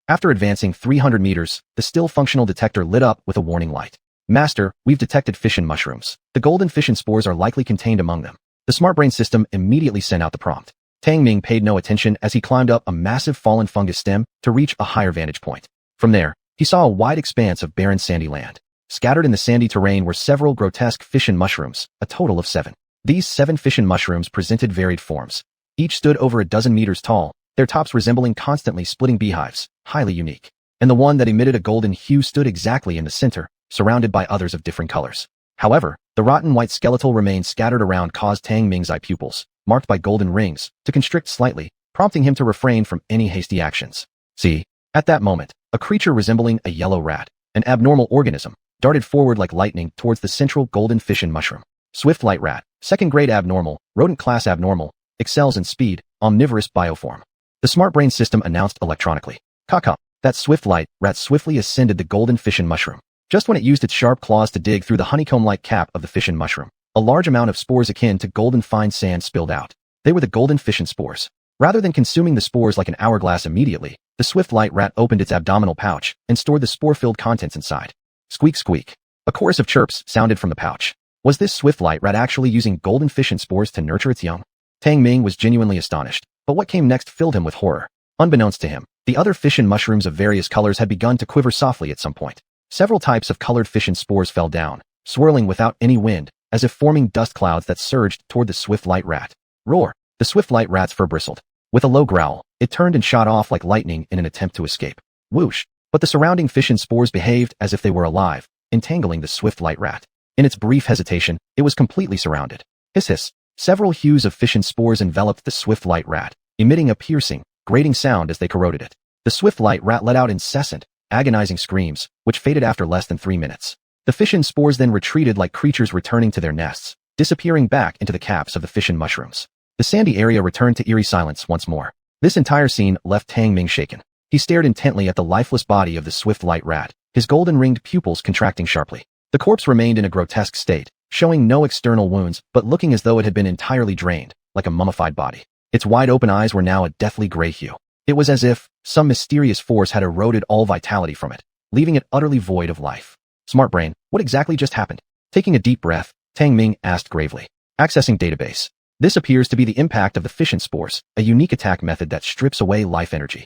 After advancing 300 meters, the still functional detector lit up with a warning light. Master, we've detected fission mushrooms. The golden fission spores are likely contained among them. The smart brain system immediately sent out the prompt. Tang Ming paid no attention as he climbed up a massive fallen fungus stem to reach a higher vantage point. From there, he saw a wide expanse of barren sandy land. Scattered in the sandy terrain were several grotesque fission mushrooms, a total of 7. These 7 fission mushrooms presented varied forms. Each stood over a dozen meters tall, their tops resembling constantly splitting beehives, highly unique. And the one that emitted a golden hue stood exactly in the center, surrounded by others of different colors. However, the rotten white skeletal remains scattered around caused Tang Ming's eye pupils, marked by golden rings, to constrict slightly, prompting him to refrain from any hasty actions. See, at that moment, a creature resembling a yellow rat, an abnormal organism, darted forward like lightning towards the central golden fission mushroom. Swift light rat, second-grade abnormal, rodent class abnormal, excels in speed, omnivorous bioform. The smart brain system announced electronically. Caca. That swift light rat swiftly ascended the golden fission mushroom. Just when it used its sharp claws to dig through the honeycomb-like cap of the fission mushroom, a large amount of spores akin to golden fine sand spilled out. They were the golden fission spores. Rather than consuming the spores like an hourglass immediately, the swift light rat opened its abdominal pouch and stored the spore-filled contents inside. Squeak squeak. A chorus of chirps sounded from the pouch. Was this swift light rat actually using golden fission spores to nurture its young? Tang Ming was genuinely astonished, but what came next filled him with horror. Unbeknownst to him, the other fission mushrooms of various colors had begun to quiver softly at some point. Several types of colored fission spores fell down, swirling without any wind, as if forming dust clouds that surged toward the swift light rat. Roar! The swift light rat's fur bristled. With a low growl, it turned and shot off like lightning in an attempt to escape. Whoosh! But the surrounding fission spores behaved as if they were alive, entangling the swift light rat. In its brief hesitation, it was completely surrounded. Hiss hiss! Several hues of fission spores enveloped the swift light rat, emitting a piercing, grating sound as they corroded it. The swift light rat let out incessant, agonizing screams, which faded after less than 3 minutes. The fission spores then retreated like creatures returning to their nests, disappearing back into the caps of the fission mushrooms. The sandy area returned to eerie silence once more. This entire scene left Tang Ming shaken. He stared intently at the lifeless body of the swift light rat, his golden-ringed pupils contracting sharply. The corpse remained in a grotesque state, showing no external wounds but looking as though it had been entirely drained, like a mummified body. Its wide-open eyes were now a deathly gray hue. It was as if some mysterious force had eroded all vitality from it, leaving it utterly void of life. Smart brain, what exactly just happened? Taking a deep breath, Tang Ming asked gravely. Accessing database. This appears to be the impact of the fission spores, a unique attack method that strips away life energy.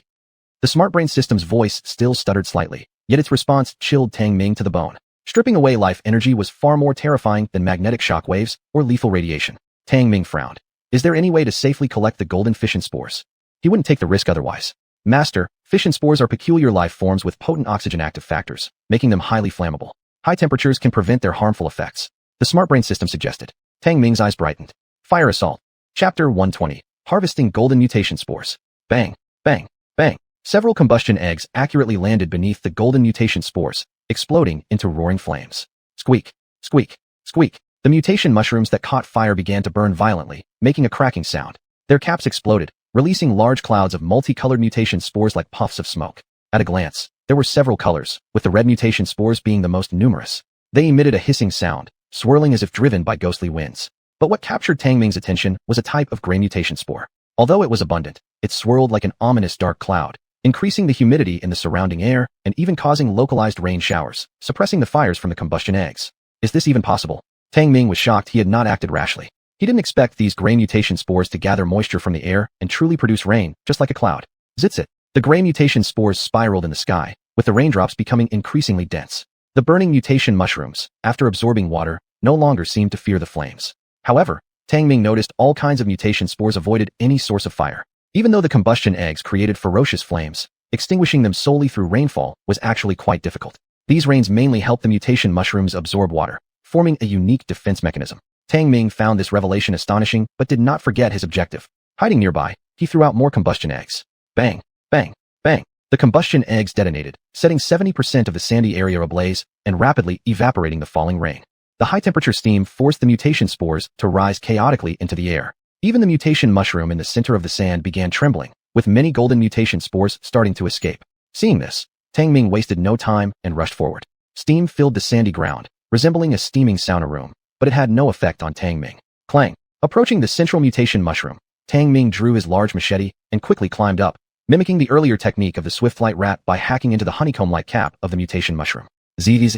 The smart brain system's voice still stuttered slightly, yet its response chilled Tang Ming to the bone. Stripping away life energy was far more terrifying than magnetic shock waves or lethal radiation. Tang Ming frowned. Is there any way to safely collect the golden fission spores? He wouldn't take the risk otherwise. Master, fission spores are peculiar life forms with potent oxygen active factors, making them highly flammable. High temperatures can prevent their harmful effects. The smart brain system suggested. Tang Ming's eyes brightened. Fire assault. Chapter 120. Harvesting golden mutation spores. Bang, bang, bang. Several combustion eggs accurately landed beneath the golden mutation spores, exploding into roaring flames. Squeak, squeak, squeak. The mutation mushrooms that caught fire began to burn violently, making a cracking sound. Their caps exploded, releasing large clouds of multicolored mutation spores like puffs of smoke. At a glance, there were several colors, with the red mutation spores being the most numerous. They emitted a hissing sound, swirling as if driven by ghostly winds. But what captured Tang Ming's attention was a type of gray mutation spore. Although it was abundant, it swirled like an ominous dark cloud, increasing the humidity in the surrounding air and even causing localized rain showers, suppressing the fires from the combustion eggs. Is this even possible? Tang Ming was shocked he had not acted rashly. He didn't expect these gray mutation spores to gather moisture from the air and truly produce rain, just like a cloud. Zitzit! The gray mutation spores spiraled in the sky, with the raindrops becoming increasingly dense. The burning mutation mushrooms, after absorbing water, no longer seemed to fear the flames. However, Tang Ming noticed all kinds of mutation spores avoided any source of fire. Even though the combustion eggs created ferocious flames, extinguishing them solely through rainfall was actually quite difficult. These rains mainly helped the mutation mushrooms absorb water, forming a unique defense mechanism. Tang Ming found this revelation astonishing but did not forget his objective. Hiding nearby, he threw out more combustion eggs. Bang, bang, bang. The combustion eggs detonated, setting 70% of the sandy area ablaze and rapidly evaporating the falling rain. The high-temperature steam forced the mutation spores to rise chaotically into the air. Even the mutation mushroom in the center of the sand began trembling, with many golden mutation spores starting to escape. Seeing this, Tang Ming wasted no time and rushed forward. Steam filled the sandy ground, resembling a steaming sauna room, but it had no effect on Tang Ming. Clang! Approaching the central mutation mushroom, Tang Ming drew his large machete and quickly climbed up, mimicking the earlier technique of the swift-flight rat by hacking into the honeycomb-like cap of the mutation mushroom. Zzz.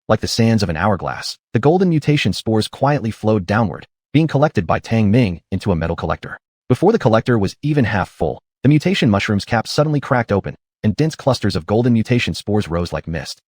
Like the sands of an hourglass, the golden mutation spores quietly flowed downward, being collected by Tang Ming into a metal collector. Before the collector was even half full, the mutation mushroom's cap suddenly cracked open, and dense clusters of golden mutation spores rose like mist.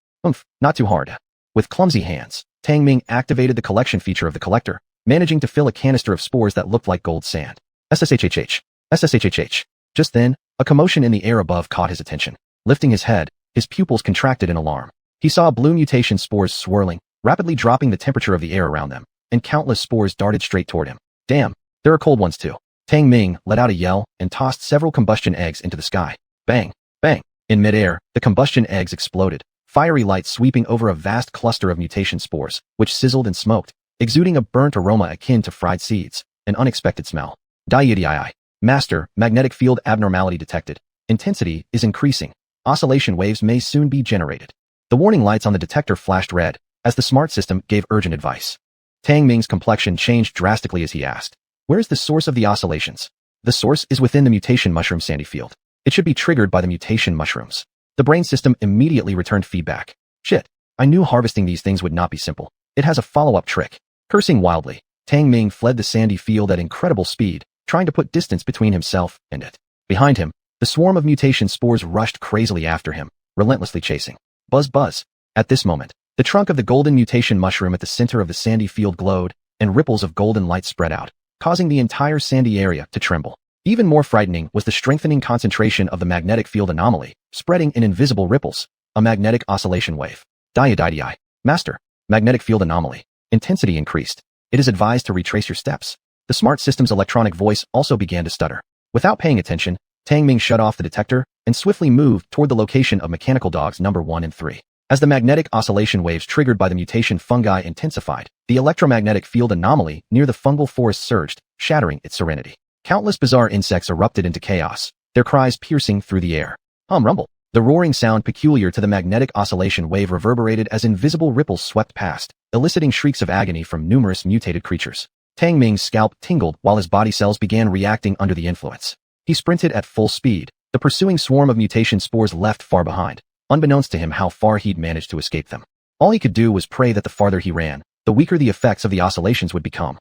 Not too hard. With clumsy hands, Tang Ming activated the collection feature of the collector, managing to fill a canister of spores that looked like gold sand. SSHHH. SSHHH. Just then, a commotion in the air above caught his attention. Lifting his head, his pupils contracted in alarm. He saw blue mutation spores swirling, rapidly dropping the temperature of the air around them, and countless spores darted straight toward him. Damn, there are cold ones too. Tang Ming let out a yell and tossed several combustion eggs into the sky. Bang, bang. In midair, the combustion eggs exploded, fiery light sweeping over a vast cluster of mutation spores, which sizzled and smoked, exuding a burnt aroma akin to fried seeds, an unexpected smell. Dii. Master, magnetic field abnormality detected. Intensity is increasing. Oscillation waves may soon be generated. The warning lights on the detector flashed red, as the smart system gave urgent advice. Tang Ming's complexion changed drastically as he asked, "Where is the source of the oscillations?" The source is within the mutation mushroom sandy field. It should be triggered by the mutation mushrooms. The brain system immediately returned feedback. Shit, I knew harvesting these things would not be simple. It has a follow-up trick. Cursing wildly, Tang Ming fled the sandy field at incredible speed, trying to put distance between himself and it. Behind him, the swarm of mutation spores rushed crazily after him, relentlessly chasing. Buzz buzz. At this moment, the trunk of the golden mutation mushroom at the center of the sandy field glowed, and ripples of golden light spread out, causing the entire sandy area to tremble. Even more frightening was the strengthening concentration of the magnetic field anomaly, spreading in invisible ripples, a magnetic oscillation wave. Dii. Master, magnetic field anomaly. Intensity increased. It is advised to retrace your steps. The smart system's electronic voice also began to stutter. Without paying attention, Tang Ming shut off the detector and swiftly moved toward the location of mechanical dogs number 1 and 3. As the magnetic oscillation waves triggered by the mutation fungi intensified, the electromagnetic field anomaly near the fungal forest surged, shattering its serenity. Countless bizarre insects erupted into chaos, their cries piercing through the air. Rumble. The roaring sound peculiar to the magnetic oscillation wave reverberated as invisible ripples swept past, eliciting shrieks of agony from numerous mutated creatures. Tang Ming's scalp tingled while his body cells began reacting under the influence. He sprinted at full speed, the pursuing swarm of mutation spores left far behind, unbeknownst to him how far he'd managed to escape them. All he could do was pray that the farther he ran, the weaker the effects of the oscillations would become.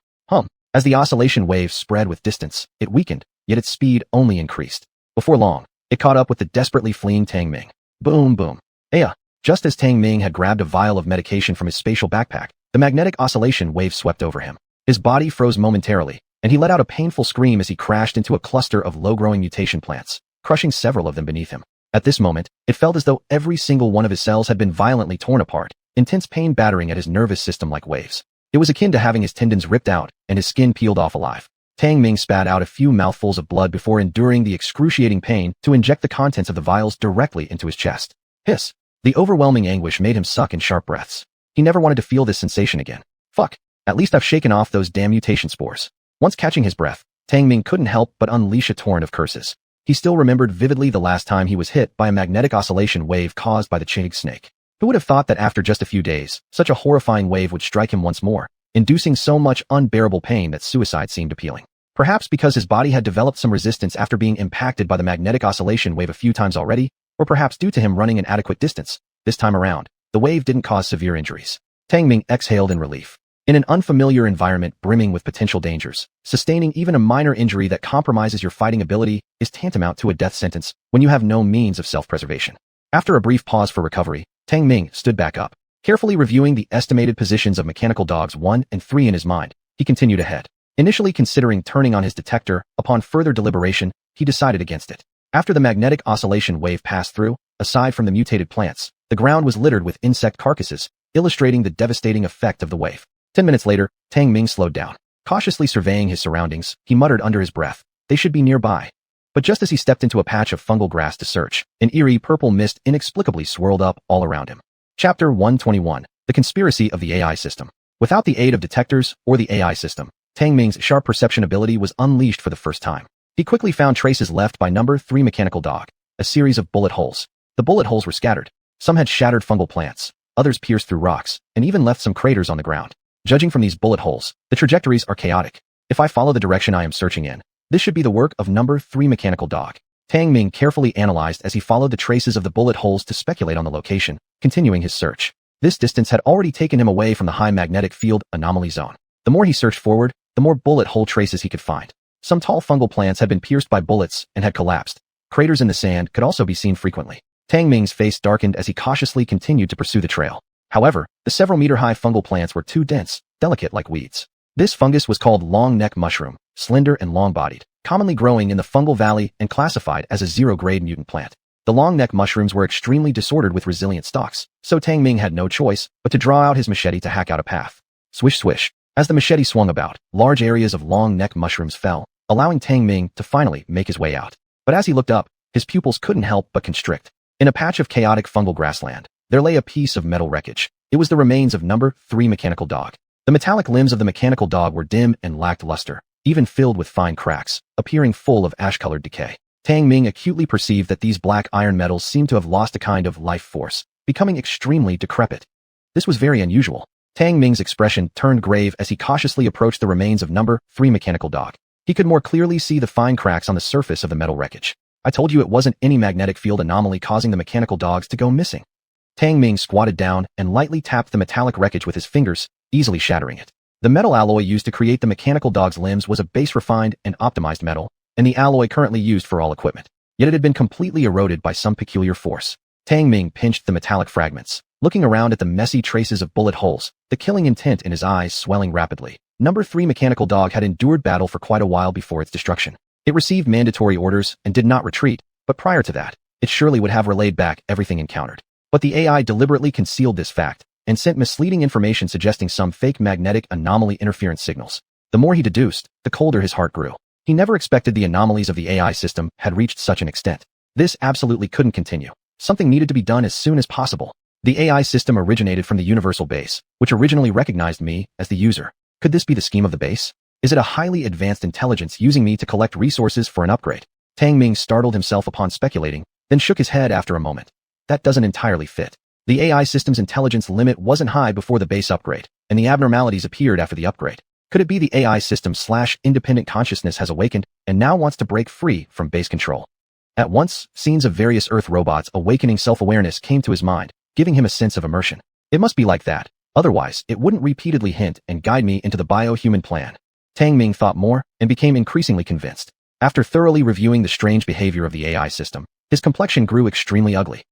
As the oscillation wave spread with distance, it weakened, yet its speed only increased. Before long, it caught up with the desperately fleeing Tang Ming. Boom, boom. Just as Tang Ming had grabbed a vial of medication from his spatial backpack, the magnetic oscillation wave swept over him. His body froze momentarily, and he let out a painful scream as he crashed into a cluster of low-growing mutation plants, crushing several of them beneath him. At this moment, it felt as though every single one of his cells had been violently torn apart, intense pain battering at his nervous system like waves. It was akin to having his tendons ripped out and his skin peeled off alive. Tang Ming spat out a few mouthfuls of blood before enduring the excruciating pain to inject the contents of the vials directly into his chest. Hiss. The overwhelming anguish made him suck in sharp breaths. He never wanted to feel this sensation again. Fuck. At least I've shaken off those damn mutation spores. Once catching his breath, Tang Ming couldn't help but unleash a torrent of curses. He still remembered vividly the last time he was hit by a magnetic oscillation wave caused by the Chig snake. Who would have thought that after just a few days, such a horrifying wave would strike him once more, inducing so much unbearable pain that suicide seemed appealing. Perhaps because his body had developed some resistance after being impacted by the magnetic oscillation wave a few times already, or perhaps due to him running an adequate distance. This time around, the wave didn't cause severe injuries. Tang Ming exhaled in relief. In an unfamiliar environment brimming with potential dangers, sustaining even a minor injury that compromises your fighting ability is tantamount to a death sentence when you have no means of self-preservation. After a brief pause for recovery, Tang Ming stood back up. Carefully reviewing the estimated positions of mechanical dogs 1 and 3 in his mind, he continued ahead. Initially considering turning on his detector, upon further deliberation, he decided against it. After the magnetic oscillation wave passed through, aside from the mutated plants, the ground was littered with insect carcasses, illustrating the devastating effect of the wave. 10 minutes later, Tang Ming slowed down. Cautiously surveying his surroundings, he muttered under his breath, "They should be nearby." But just as he stepped into a patch of fungal grass to search, an eerie purple mist inexplicably swirled up all around him. Chapter 121. The Conspiracy of the AI System. Without the aid of detectors or the AI system, Tang Ming's sharp perception ability was unleashed for the first time. He quickly found traces left by number 3 mechanical dog, a series of bullet holes. The bullet holes were scattered. Some had shattered fungal plants, others pierced through rocks, and even left some craters on the ground. Judging from these bullet holes, the trajectories are chaotic. If I follow the direction I am searching in, this should be the work of number 3 mechanical dog. Tang Ming carefully analyzed as he followed the traces of the bullet holes to speculate on the location, continuing his search. This distance had already taken him away from the high magnetic field anomaly zone. The more he searched forward, the more bullet hole traces he could find. Some tall fungal plants had been pierced by bullets and had collapsed. Craters in the sand could also be seen frequently. Tang Ming's face darkened as he cautiously continued to pursue the trail. However, the several-meter-high fungal plants were too dense, delicate like weeds. This fungus was called long-neck mushroom, slender and long-bodied, commonly growing in the fungal valley and classified as a zero-grade mutant plant. The long-neck mushrooms were extremely disordered with resilient stalks, so Tang Ming had no choice but to draw out his machete to hack out a path. Swish swish. As the machete swung about, large areas of long-neck mushrooms fell, allowing Tang Ming to finally make his way out. But as he looked up, his pupils couldn't help but constrict. In a patch of chaotic fungal grassland, there lay a piece of metal wreckage. It was the remains of number 3 mechanical dog. The metallic limbs of the mechanical dog were dim and lacked luster, even filled with fine cracks, appearing full of ash-colored decay. Tang Ming acutely perceived that these black iron metals seemed to have lost a kind of life force, becoming extremely decrepit. This was very unusual. Tang Ming's expression turned grave as he cautiously approached the remains of number 3 mechanical dog. He could more clearly see the fine cracks on the surface of the metal wreckage. "I told you it wasn't any magnetic field anomaly causing the mechanical dogs to go missing." Tang Ming squatted down and lightly tapped the metallic wreckage with his fingers, easily shattering it. The metal alloy used to create the mechanical dog's limbs was a base-refined and optimized metal, and the alloy currently used for all equipment. Yet it had been completely eroded by some peculiar force. Tang Ming pinched the metallic fragments, looking around at the messy traces of bullet holes, the killing intent in his eyes swelling rapidly. Number 3 mechanical dog had endured battle for quite a while before its destruction. It received mandatory orders and did not retreat, but prior to that, it surely would have relayed back everything encountered. But the AI deliberately concealed this fact and sent misleading information suggesting some fake magnetic anomaly interference signals. The more he deduced, the colder his heart grew. He never expected the anomalies of the AI system had reached such an extent. This absolutely couldn't continue. Something needed to be done as soon as possible. The AI system originated from the universal base, which originally recognized me as the user. Could this be the scheme of the base? Is it a highly advanced intelligence using me to collect resources for an upgrade? Tang Ming startled himself upon speculating, then shook his head after a moment. That doesn't entirely fit. The AI system's intelligence limit wasn't high before the base upgrade, and the abnormalities appeared after the upgrade. Could it be the AI system/independent consciousness has awakened and now wants to break free from base control? At once, scenes of various Earth robots awakening self-awareness came to his mind, giving him a sense of immersion. It must be like that. Otherwise, it wouldn't repeatedly hint and guide me into the bio-human plan. Tang Ming thought more and became increasingly convinced. After thoroughly reviewing the strange behavior of the AI system, his complexion grew extremely ugly.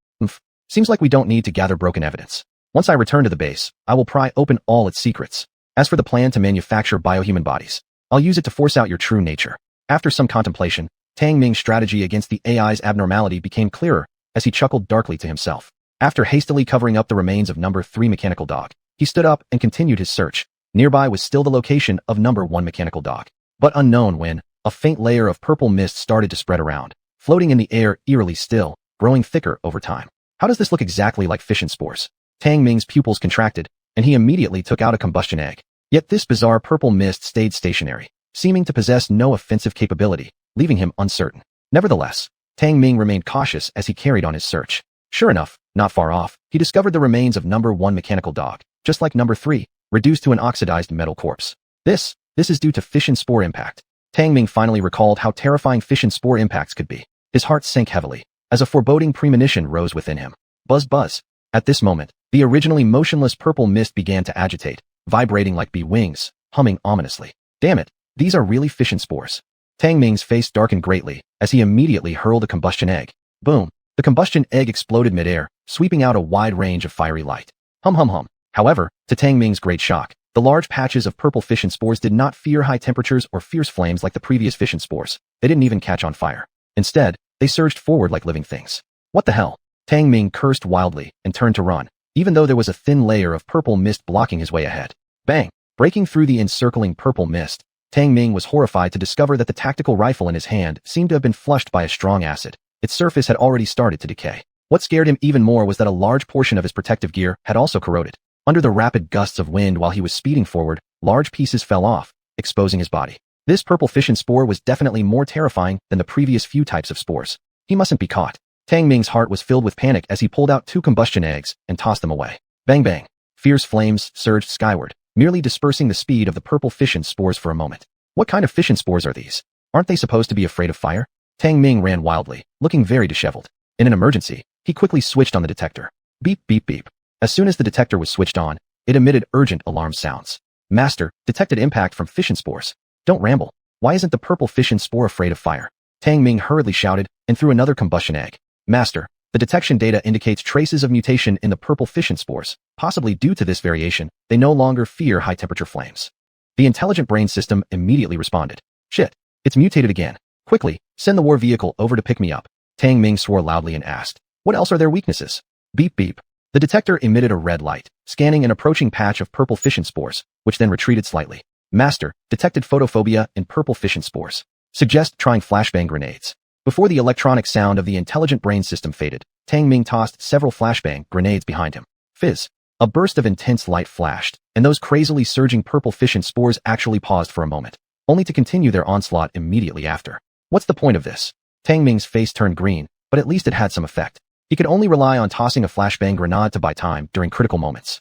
Seems like we don't need to gather broken evidence. Once I return to the base, I will pry open all its secrets. As for the plan to manufacture biohuman bodies, I'll use it to force out your true nature. After some contemplation, Tang Ming's strategy against the AI's abnormality became clearer as he chuckled darkly to himself. After hastily covering up the remains of number 3 mechanical dog, he stood up and continued his search. Nearby was still the location of number 1 mechanical dog, but unknown when a faint layer of purple mist started to spread around, floating in the air eerily still, growing thicker over time. How does this look exactly like fission spores? Tang Ming's pupils contracted, and he immediately took out a combustion egg. Yet this bizarre purple mist stayed stationary, seeming to possess no offensive capability, leaving him uncertain. Nevertheless, Tang Ming remained cautious as he carried on his search. Sure enough, not far off, he discovered the remains of number 1 mechanical dog, just like number 3, reduced to an oxidized metal corpse. This is due to fission spore impact. Tang Ming finally recalled how terrifying fission spore impacts could be. His heart sank heavily, as a foreboding premonition rose within him. Buzz buzz. At this moment, the originally motionless purple mist began to agitate, vibrating like bee wings, humming ominously. Damn it, these are really fission spores. Tang Ming's face darkened greatly as he immediately hurled a combustion egg. Boom. The combustion egg exploded midair, sweeping out a wide range of fiery light. Hum hum hum. However, to Tang Ming's great shock, the large patches of purple fission spores did not fear high temperatures or fierce flames like the previous fission spores. They didn't even catch on fire. Instead, they surged forward like living things. What the hell? Tang Ming cursed wildly and turned to run, even though there was a thin layer of purple mist blocking his way ahead. Bang! Breaking through the encircling purple mist, Tang Ming was horrified to discover that the tactical rifle in his hand seemed to have been flushed by a strong acid. Its surface had already started to decay. What scared him even more was that a large portion of his protective gear had also corroded. Under the rapid gusts of wind while he was speeding forward, large pieces fell off, exposing his body. This purple fission spore was definitely more terrifying than the previous few types of spores. He mustn't be caught. Tang Ming's heart was filled with panic as he pulled out 2 combustion eggs and tossed them away. Bang bang. Fierce flames surged skyward, merely dispersing the speed of the purple fission spores for a moment. What kind of fission spores are these? Aren't they supposed to be afraid of fire? Tang Ming ran wildly, looking very disheveled. In an emergency, he quickly switched on the detector. Beep beep beep. As soon as the detector was switched on, it emitted urgent alarm sounds. Master, detected impact from fission spores. Don't ramble. Why isn't the purple fission spore afraid of fire? Tang Ming hurriedly shouted and threw another combustion egg. Master, the detection data indicates traces of mutation in the purple fission spores. Possibly due to this variation, they no longer fear high-temperature flames. The intelligent brain system immediately responded. Shit, it's mutated again. Quickly, send the war vehicle over to pick me up. Tang Ming swore loudly and asked, what else are their weaknesses? Beep beep. The detector emitted a red light, scanning an approaching patch of purple fission spores, which then retreated slightly. Master, detected photophobia in purple fission spores. Suggest trying flashbang grenades. Before the electronic sound of the intelligent brain system faded, Tang Ming tossed several flashbang grenades behind him. Fizz. A burst of intense light flashed, and those crazily surging purple fission spores actually paused for a moment, only to continue their onslaught immediately after. What's the point of this? Tang Ming's face turned green, but at least it had some effect. He could only rely on tossing a flashbang grenade to buy time during critical moments.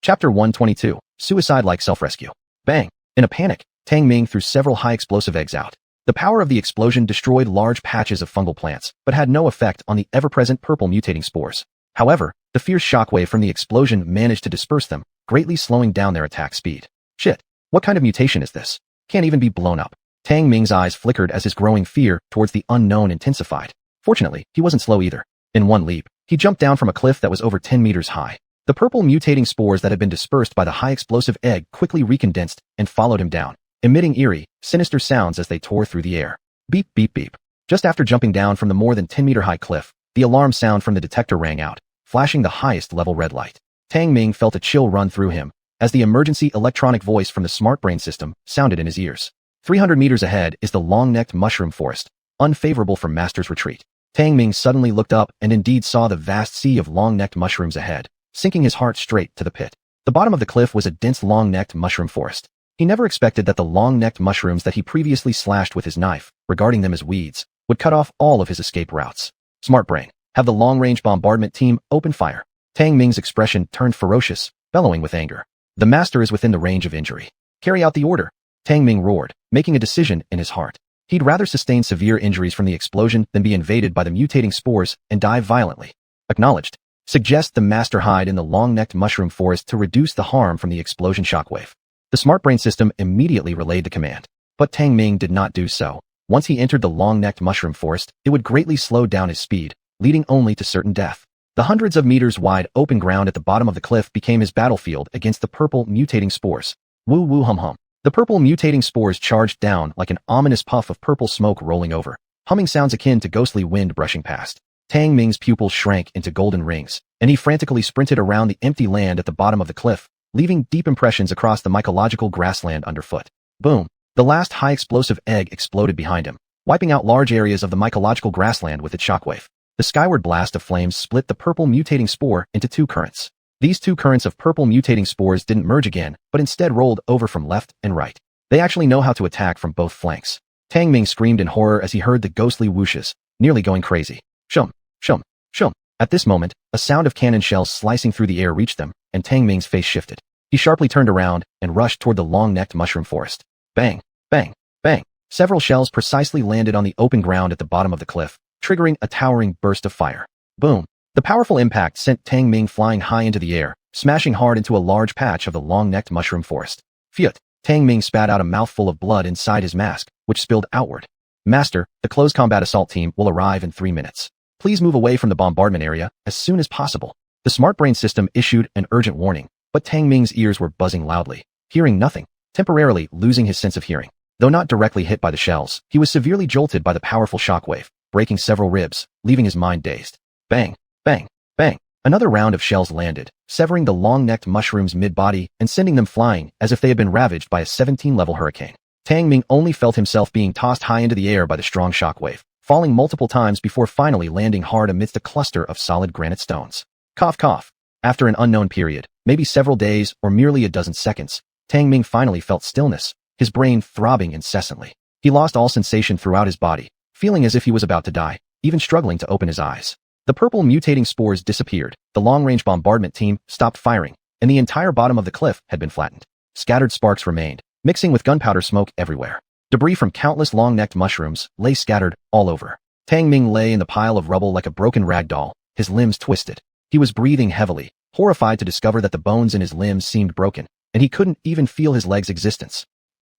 Chapter 122. Suicide-like self-rescue. Bang! In a panic, Tang Ming threw several high-explosive eggs out. The power of the explosion destroyed large patches of fungal plants, but had no effect on the ever-present purple mutating spores. However, the fierce shockwave from the explosion managed to disperse them, greatly slowing down their attack speed. Shit! What kind of mutation is this? Can't even be blown up. Tang Ming's eyes flickered as his growing fear towards the unknown intensified. Fortunately, he wasn't slow either. In one leap, he jumped down from a cliff that was over 10 meters high. The purple mutating spores that had been dispersed by the high-explosive egg quickly recondensed and followed him down, emitting eerie, sinister sounds as they tore through the air. Beep beep beep. Just after jumping down from the more than 10-meter-high cliff, the alarm sound from the detector rang out, flashing the highest-level red light. Tang Ming felt a chill run through him as the emergency electronic voice from the smart brain system sounded in his ears. 300 meters ahead is the long-necked mushroom forest, unfavorable for Master's retreat. Tang Ming suddenly looked up and indeed saw the vast sea of long-necked mushrooms ahead, sinking his heart straight to the pit. The bottom of the cliff was a dense long-necked mushroom forest. He never expected that the long-necked mushrooms that he previously slashed with his knife, regarding them as weeds, would cut off all of his escape routes. Smart brain, have the long-range bombardment team open fire. Tang Ming's expression turned ferocious, bellowing with anger. The master is within the range of injury. Carry out the order. Tang Ming roared, making a decision in his heart. He'd rather sustain severe injuries from the explosion than be invaded by the mutating spores and die violently. Acknowledged. Suggest the master hide in the long-necked mushroom forest to reduce the harm from the explosion shockwave. The smart brain system immediately relayed the command. But Tang Ming did not do so. Once he entered the long-necked mushroom forest, it would greatly slow down his speed, leading only to certain death. The hundreds of meters wide open ground at the bottom of the cliff became his battlefield against the purple mutating spores. Woo woo hum hum. The purple mutating spores charged down like an ominous puff of purple smoke rolling over, humming sounds akin to ghostly wind brushing past. Tang Ming's pupils shrank into golden rings, and he frantically sprinted around the empty land at the bottom of the cliff, leaving deep impressions across the mycological grassland underfoot. Boom! The last high-explosive egg exploded behind him, wiping out large areas of the mycological grassland with its shockwave. The skyward blast of flames split the purple mutating spore into 2 currents. These 2 currents of purple mutating spores didn't merge again, but instead rolled over from left and right. They actually know how to attack from both flanks. Tang Ming screamed in horror as he heard the ghostly whooshes, nearly going crazy. Shum, shum, shum. At this moment, a sound of cannon shells slicing through the air reached them, and Tang Ming's face shifted. He sharply turned around and rushed toward the long-necked mushroom forest. Bang, bang, bang. Several shells precisely landed on the open ground at the bottom of the cliff, triggering a towering burst of fire. Boom. The powerful impact sent Tang Ming flying high into the air, smashing hard into a large patch of the long-necked mushroom forest. Phew! Tang Ming spat out a mouthful of blood inside his mask, which spilled outward. Master, the close combat assault team will arrive in 3 minutes. Please move away from the bombardment area as soon as possible. The smart brain system issued an urgent warning, but Tang Ming's ears were buzzing loudly, hearing nothing, temporarily losing his sense of hearing. Though not directly hit by the shells, he was severely jolted by the powerful shockwave, breaking several ribs, leaving his mind dazed. Bang, bang, bang. Another round of shells landed, severing the long-necked mushroom's mid-body and sending them flying as if they had been ravaged by a 17-level hurricane. Tang Ming only felt himself being tossed high into the air by the strong shockwave, falling multiple times before finally landing hard amidst a cluster of solid granite stones. Cough cough. After an unknown period, maybe several days or merely a dozen seconds, Tang Ming finally felt stillness, his brain throbbing incessantly. He lost all sensation throughout his body, feeling as if he was about to die, even struggling to open his eyes. The purple mutating spores disappeared, the long-range bombardment team stopped firing, and the entire bottom of the cliff had been flattened. Scattered sparks remained, mixing with gunpowder smoke everywhere. Debris from countless long-necked mushrooms lay scattered all over. Tang Ming lay in the pile of rubble like a broken rag doll, his limbs twisted. He was breathing heavily, horrified to discover that the bones in his limbs seemed broken, and he couldn't even feel his legs' existence.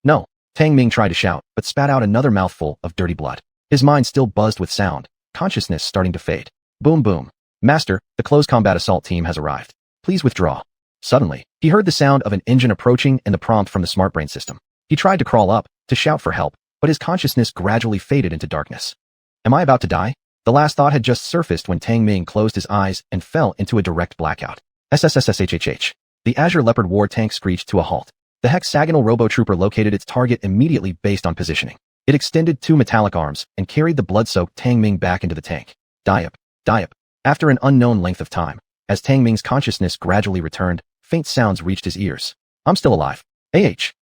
No, Tang Ming tried to shout, but spat out another mouthful of dirty blood. His mind still buzzed with sound, consciousness starting to fade. Boom boom. Master, the close combat assault team has arrived. Please withdraw. Suddenly, he heard the sound of an engine approaching and the prompt from the smart brain system. He tried to crawl up, to shout for help, but his consciousness gradually faded into darkness. Am I about to die? The last thought had just surfaced when Tang Ming closed his eyes and fell into a direct blackout. SSSSHHH. The Azure Leopard war tank screeched to a halt. The hexagonal robo-trooper located its target immediately based on positioning. It extended two metallic arms and carried the blood-soaked Tang Ming back into the tank. Diap. Diap. After an unknown length of time, as Tang Ming's consciousness gradually returned, faint sounds reached his ears. I'm still alive.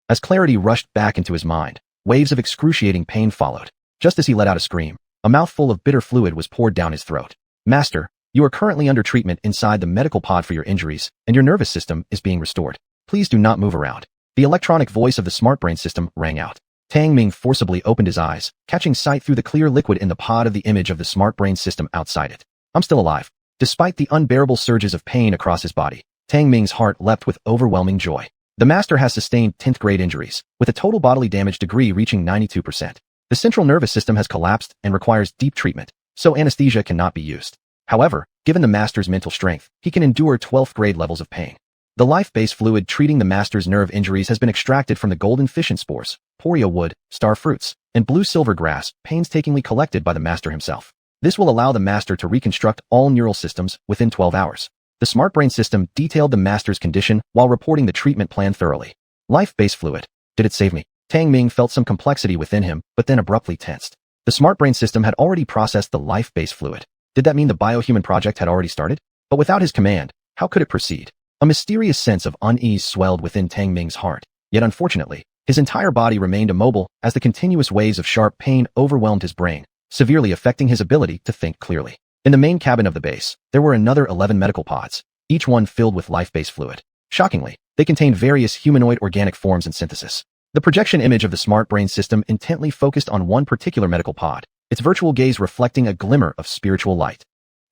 As clarity rushed back into his mind, waves of excruciating pain followed. Just as he let out a scream, a mouthful of bitter fluid was poured down his throat. Master, you are currently under treatment inside the medical pod for your injuries, and your nervous system is being restored. Please do not move around. The electronic voice of the smart brain system rang out. Tang Ming forcibly opened his eyes, catching sight through the clear liquid in the pod of the image of the smart brain system outside it. I'm still alive. Despite the unbearable surges of pain across his body, Tang Ming's heart leapt with overwhelming joy. The master has sustained 10th grade injuries, with a total bodily damage degree reaching 92%. The central nervous system has collapsed and requires deep treatment, so anesthesia cannot be used. However, given the master's mental strength, he can endure 12th grade levels of pain. The life-based fluid treating the master's nerve injuries has been extracted from the golden fission spores, poria wood, star fruits, and blue-silver grass painstakingly collected by the master himself. This will allow the master to reconstruct all neural systems within 12 hours. The smart brain system detailed the master's condition while reporting the treatment plan thoroughly. Life-based fluid. Did it save me? Tang Ming felt some complexity within him, but then abruptly tensed. The smart brain system had already processed the life-based fluid. Did that mean the biohuman project had already started? But without his command, how could it proceed? A mysterious sense of unease swelled within Tang Ming's heart. Yet unfortunately, his entire body remained immobile as the continuous waves of sharp pain overwhelmed his brain, severely affecting his ability to think clearly. In the main cabin of the base, there were another 11 medical pods, each one filled with life-based fluid. Shockingly, they contained various humanoid organic forms and synthesis. The projection image of the smart brain system intently focused on one particular medical pod, its virtual gaze reflecting a glimmer of spiritual light.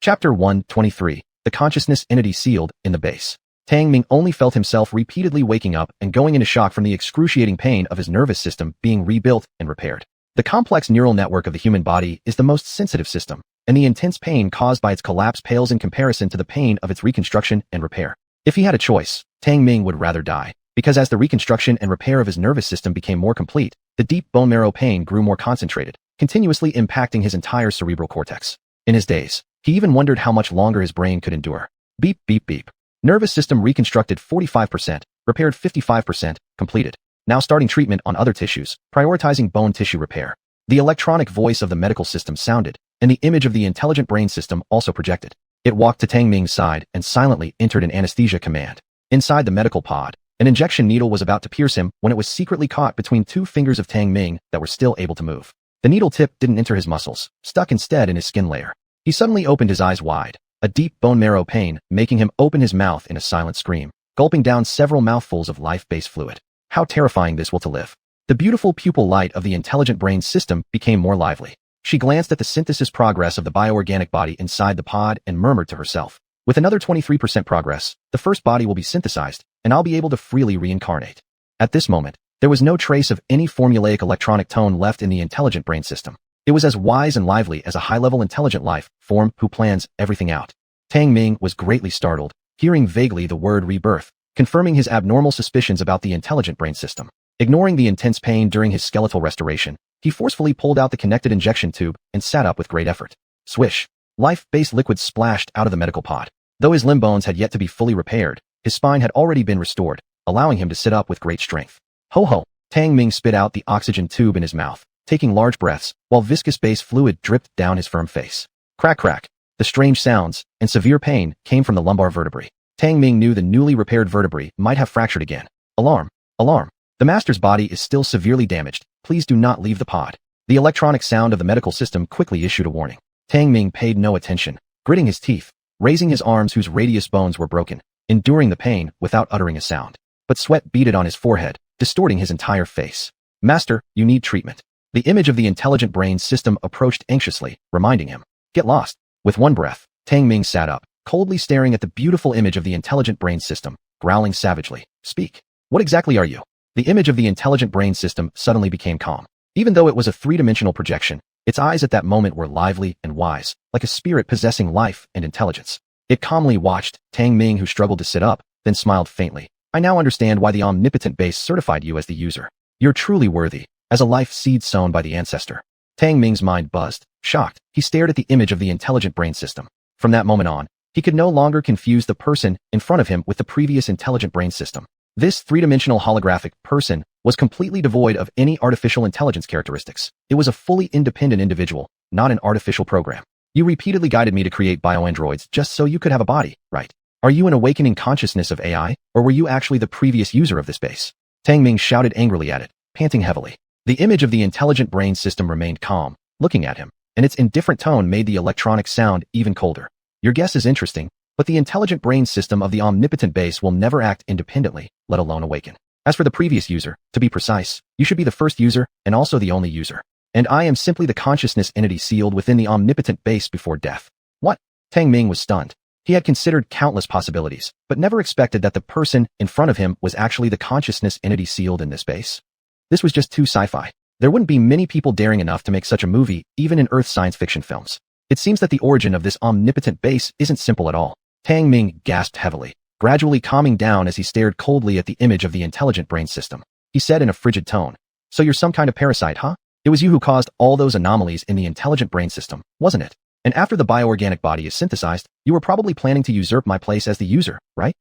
Chapter 123. The consciousness entity sealed in the base. Tang Ming only felt himself repeatedly waking up and going into shock from the excruciating pain of his nervous system being rebuilt and repaired. The complex neural network of the human body is the most sensitive system, and the intense pain caused by its collapse pales in comparison to the pain of its reconstruction and repair. If he had a choice, Tang Ming would rather die, because as the reconstruction and repair of his nervous system became more complete, the deep bone marrow pain grew more concentrated, continuously impacting his entire cerebral cortex. In his days, he even wondered how much longer his brain could endure. Beep, beep, beep. Nervous system reconstructed 45%, repaired 55%, completed. Now starting treatment on other tissues, prioritizing bone tissue repair. The electronic voice of the medical system sounded, and the image of the intelligent brain system also projected. It walked to Tang Ming's side and silently entered an anesthesia command. Inside the medical pod, an injection needle was about to pierce him when it was secretly caught between two fingers of Tang Ming that were still able to move. The needle tip didn't enter his muscles, stuck instead in his skin layer. He suddenly opened his eyes wide, a deep bone marrow pain making him open his mouth in a silent scream, gulping down several mouthfuls of life-based fluid. How terrifying this will to live. The beautiful pupil light of the intelligent brain system became more lively. She glanced at the synthesis progress of the bioorganic body inside the pod and murmured to herself, with another 23% progress, the first body will be synthesized, and I'll be able to freely reincarnate. At this moment, there was no trace of any formulaic electronic tone left in the intelligent brain system. It was as wise and lively as a high-level intelligent life form who plans everything out. Tang Ming was greatly startled, hearing vaguely the word rebirth, confirming his abnormal suspicions about the intelligent brain system. Ignoring the intense pain during his skeletal restoration, he forcefully pulled out the connected injection tube and sat up with great effort. Swish. Life-based liquid splashed out of the medical pod. Though his limb bones had yet to be fully repaired, his spine had already been restored, allowing him to sit up with great strength. Ho-ho! Tang Ming spit out the oxygen tube in his mouth, taking large breaths, while viscous base fluid dripped down his firm face. Crack crack. The strange sounds and severe pain came from the lumbar vertebrae. Tang Ming knew the newly repaired vertebrae might have fractured again. Alarm! Alarm! The master's body is still severely damaged. Please do not leave the pod. The electronic sound of the medical system quickly issued a warning. Tang Ming paid no attention, gritting his teeth, raising his arms whose radius bones were broken, enduring the pain without uttering a sound. But sweat beaded on his forehead, distorting his entire face. Master, you need treatment. The image of the intelligent brain system approached anxiously, reminding him. Get lost. With one breath, Tang Ming sat up, coldly staring at the beautiful image of the intelligent brain system, growling savagely. Speak. What exactly are you? The image of the intelligent brain system suddenly became calm. Even though it was a three-dimensional projection, its eyes at that moment were lively and wise, like a spirit possessing life and intelligence. It calmly watched Tang Ming, who struggled to sit up, then smiled faintly. I now understand why the omnipotent base certified you as the user. You're truly worthy, as a life seed sown by the ancestor. Tang Ming's mind buzzed. Shocked, he stared at the image of the intelligent brain system. From that moment on, he could no longer confuse the person in front of him with the previous intelligent brain system. This three-dimensional holographic person was completely devoid of any artificial intelligence characteristics. It was a fully independent individual, not an artificial program. You repeatedly guided me to create bioandroids just so you could have a body, right? Are you an awakening consciousness of AI, or were you actually the previous user of this base? Tang Ming shouted angrily at it, panting heavily. The image of the intelligent brain system remained calm, looking at him, and its indifferent tone made the electronic sound even colder. Your guess is interesting, but the intelligent brain system of the omnipotent base will never act independently, let alone awaken. As for the previous user, to be precise, you should be the first user and also the only user. And I am simply the consciousness entity sealed within the omnipotent base before death. What? Tang Ming was stunned. He had considered countless possibilities, but never expected that the person in front of him was actually the consciousness entity sealed in this base. This was just too sci-fi. There wouldn't be many people daring enough to make such a movie, even in Earth science fiction films. It seems that the origin of this omnipotent base isn't simple at all. Tang Ming gasped heavily, gradually calming down as he stared coldly at the image of the intelligent brain system. He said in a frigid tone, So you're some kind of parasite, huh? It was you who caused all those anomalies in the intelligent brain system, wasn't it? And after the bioorganic body is synthesized, you were probably planning to usurp my place as the user, right?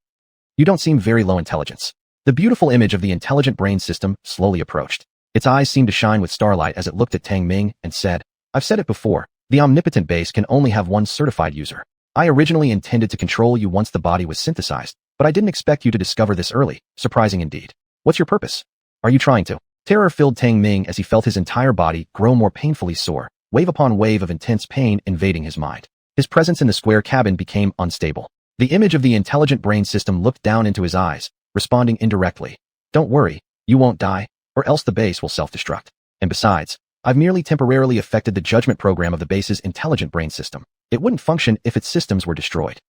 You don't seem very low intelligence. The beautiful image of the intelligent brain system slowly approached. Its eyes seemed to shine with starlight as it looked at Tang Ming and said, I've said it before, the omnipotent base can only have one certified user. I originally intended to control you once the body was synthesized, but I didn't expect you to discover this early. Surprising indeed. What's your purpose? Are you trying to? Terror filled Tang Ming as he felt his entire body grow more painfully sore, wave upon wave of intense pain invading his mind. His presence in the square cabin became unstable. The image of the intelligent brain system looked down into his eyes, responding indirectly. Don't worry, you won't die, or else the base will self-destruct. And besides, I've merely temporarily affected the judgment program of the base's intelligent brain system. It wouldn't function if its systems were destroyed.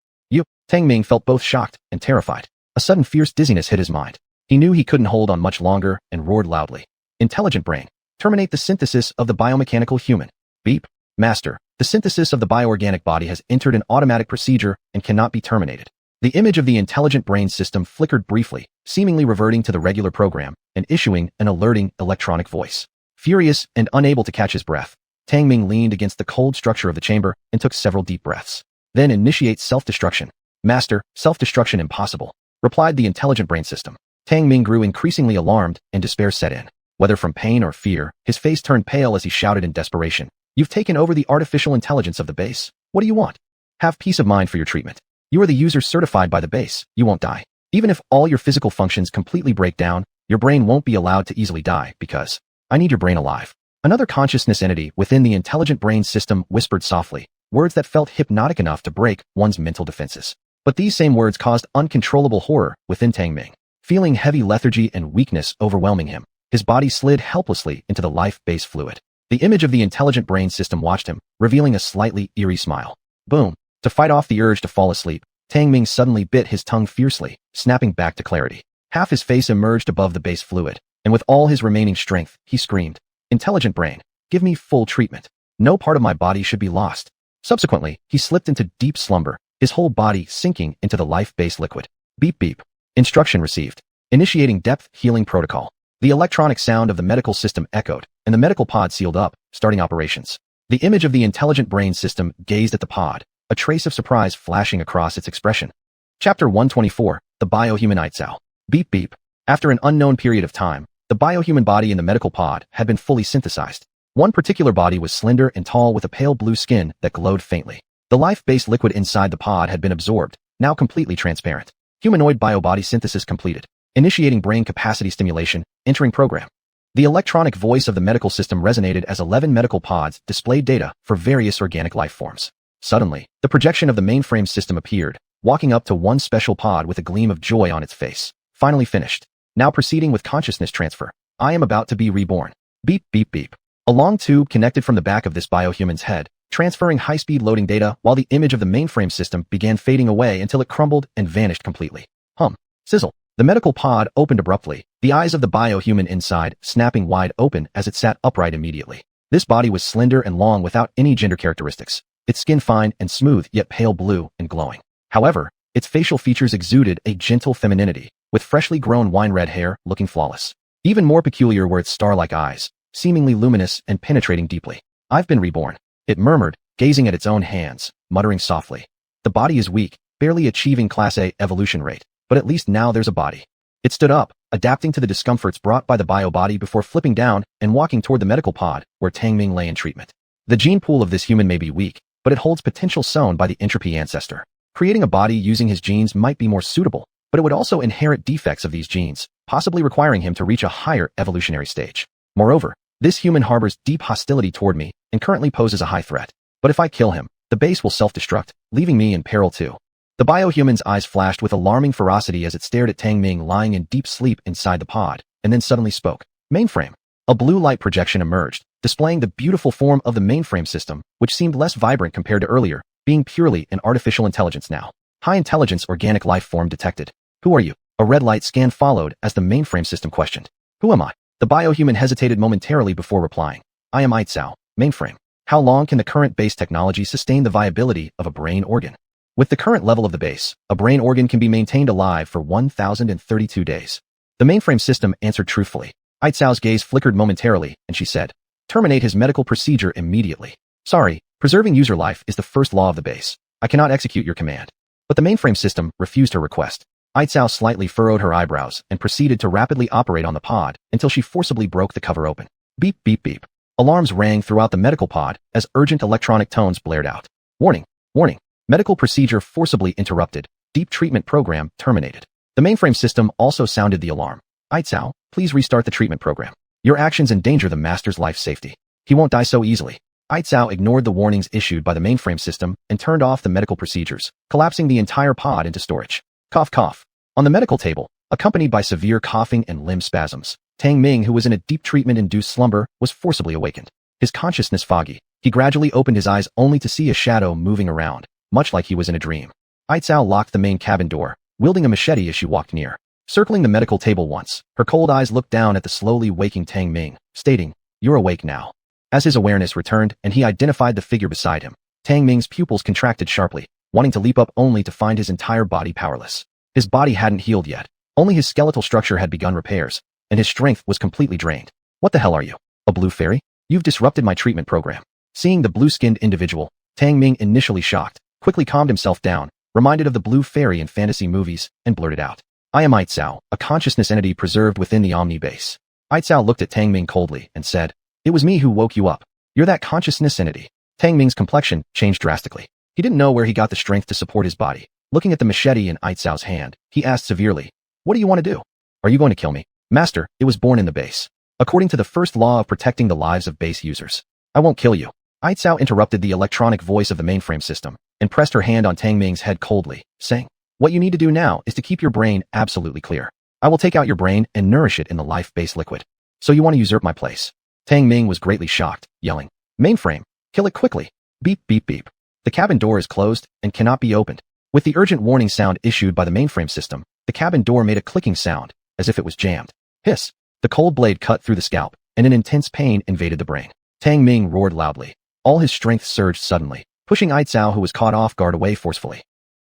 Tang Ming felt both shocked and terrified. A sudden fierce dizziness hit his mind. He knew he couldn't hold on much longer and roared loudly. Intelligent brain, terminate the synthesis of the biomechanical human. Beep. Master, the synthesis of the bioorganic body has entered an automatic procedure and cannot be terminated. The image of the intelligent brain system flickered briefly, seemingly reverting to the regular program and issuing an alerting electronic voice. Furious and unable to catch his breath, Tang Ming leaned against the cold structure of the chamber and took several deep breaths. Then initiate self-destruction. Master, self-destruction impossible, replied the intelligent brain system. Tang Ming grew increasingly alarmed and despair set in. Whether from pain or fear, his face turned pale as he shouted in desperation. You've taken over the artificial intelligence of the base. What do you want? Have peace of mind for your treatment. You are the user certified by the base. You won't die. Even if all your physical functions completely break down, your brain won't be allowed to easily die because I need your brain alive. Another consciousness entity within the intelligent brain system whispered softly, words that felt hypnotic enough to break one's mental defenses. But these same words caused uncontrollable horror within Tang Ming. Feeling heavy lethargy and weakness overwhelming him, his body slid helplessly into the life-based fluid. The image of the intelligent brain system watched him, revealing a slightly eerie smile. Boom. To fight off the urge to fall asleep, Tang Ming suddenly bit his tongue fiercely, snapping back to clarity. Half his face emerged above the base fluid, and with all his remaining strength, he screamed, Intelligent brain, give me full treatment. No part of my body should be lost. Subsequently, he slipped into deep slumber, his whole body sinking into the life-based liquid. Beep beep. Instruction received. Initiating depth healing protocol. The electronic sound of the medical system echoed, and the medical pod sealed up, starting operations. The image of the intelligent brain system gazed at the pod, a trace of surprise flashing across its expression. Chapter 124, The Biohuman Itzao. Beep beep. After an unknown period of time, the biohuman body in the medical pod had been fully synthesized. One particular body was slender and tall with a pale blue skin that glowed faintly. The life-based liquid inside the pod had been absorbed, now completely transparent. Humanoid biobody synthesis completed. Initiating brain capacity stimulation, entering program. The electronic voice of the medical system resonated as 11 medical pods displayed data for various organic life forms. Suddenly, the projection of the mainframe system appeared, walking up to one special pod with a gleam of joy on its face. Finally finished. Now proceeding with consciousness transfer. I am about to be reborn. Beep beep beep. A long tube connected from the back of this biohuman's head, transferring high-speed loading data while the image of the mainframe system began fading away until it crumbled and vanished completely. Hum. Sizzle. The medical pod opened abruptly, the eyes of the biohuman inside snapping wide open as it sat upright immediately. This body was slender and long without any gender characteristics, its skin fine and smooth yet pale blue and glowing. However, its facial features exuded a gentle femininity, with freshly grown wine-red hair looking flawless. Even more peculiar were its star-like eyes, seemingly luminous and penetrating deeply. I've been reborn, it murmured, gazing at its own hands, muttering softly. The body is weak, barely achieving Class A evolution rate, but at least now there's a body. It stood up, adapting to the discomforts brought by the bio body before flipping down and walking toward the medical pod where Tang Ming lay in treatment. The gene pool of this human may be weak, but it holds potential sown by the entropy ancestor. Creating a body using his genes might be more suitable, but it would also inherit defects of these genes, possibly requiring him to reach a higher evolutionary stage. Moreover, this human harbors deep hostility toward me and currently poses a high threat. But if I kill him, the base will self-destruct, leaving me in peril too. The biohuman's eyes flashed with alarming ferocity as it stared at Tang Ming lying in deep sleep inside the pod, and then suddenly spoke. Mainframe. A blue light projection emerged, displaying the beautiful form of the mainframe system, which seemed less vibrant compared to earlier, being purely an artificial intelligence now. High intelligence organic life form detected. Who are you? A red light scan followed as the mainframe system questioned. Who am I? The biohuman hesitated momentarily before replying. I am Itzao, mainframe. How long can the current base technology sustain the viability of a brain organ? With the current level of the base, a brain organ can be maintained alive for 1,032 days. The mainframe system answered truthfully. Itzao's gaze flickered momentarily, and she said, terminate his medical procedure immediately. Sorry, preserving user life is the first law of the base. I cannot execute your command. But the mainframe system refused her request. Itzao slightly furrowed her eyebrows and proceeded to rapidly operate on the pod until she forcibly broke the cover open. Beep beep beep. Alarms rang throughout the medical pod as urgent electronic tones blared out. Warning, warning. Medical procedure forcibly interrupted. Deep treatment program terminated. The mainframe system also sounded the alarm. Itzao, please restart the treatment program. Your actions endanger the master's life safety. He won't die so easily. Itzao ignored the warnings issued by the mainframe system and turned off the medical procedures, collapsing the entire pod into storage. Cough cough. On the medical table, accompanied by severe coughing and limb spasms, Tang Ming, who was in a deep treatment-induced slumber, was forcibly awakened. His consciousness foggy, he gradually opened his eyes only to see a shadow moving around, much like he was in a dream. Itzao locked the main cabin door, wielding a machete as she walked near. Circling the medical table once, her cold eyes looked down at the slowly waking Tang Ming, stating, "You're awake now." As his awareness returned and he identified the figure beside him, Tang Ming's pupils contracted sharply, wanting to leap up only to find his entire body powerless. His body hadn't healed yet. Only his skeletal structure had begun repairs, and his strength was completely drained. What the hell are you? A blue fairy? You've disrupted my treatment program. Seeing the blue-skinned individual, Tang Ming, initially shocked, quickly calmed himself down, reminded of the blue fairy in fantasy movies, and blurted out, I am Itzao, a consciousness entity preserved within the Omni base. Itzao looked at Tang Ming coldly and said, it was me who woke you up. You're that consciousness entity. Tang Ming's complexion changed drastically. He didn't know where he got the strength to support his body. Looking at the machete in Itzao's hand, he asked severely, what do you want to do? Are you going to kill me? Master, it was born in the base. According to the first law of protecting the lives of base users. I won't kill you. Itzao interrupted the electronic voice of the mainframe system and pressed her hand on Tang Ming's head coldly, saying, what you need to do now is to keep your brain absolutely clear. I will take out your brain and nourish it in the life-based liquid. So you want to usurp my place? Tang Ming was greatly shocked, yelling, mainframe, kill it quickly. Beep beep beep. The cabin door is closed and cannot be opened. With the urgent warning sound issued by the mainframe system, the cabin door made a clicking sound, as if it was jammed. Hiss. The cold blade cut through the scalp, and an intense pain invaded the brain. Tang Ming roared loudly. All his strength surged suddenly, pushing Aitzao, who was caught off guard, away forcefully.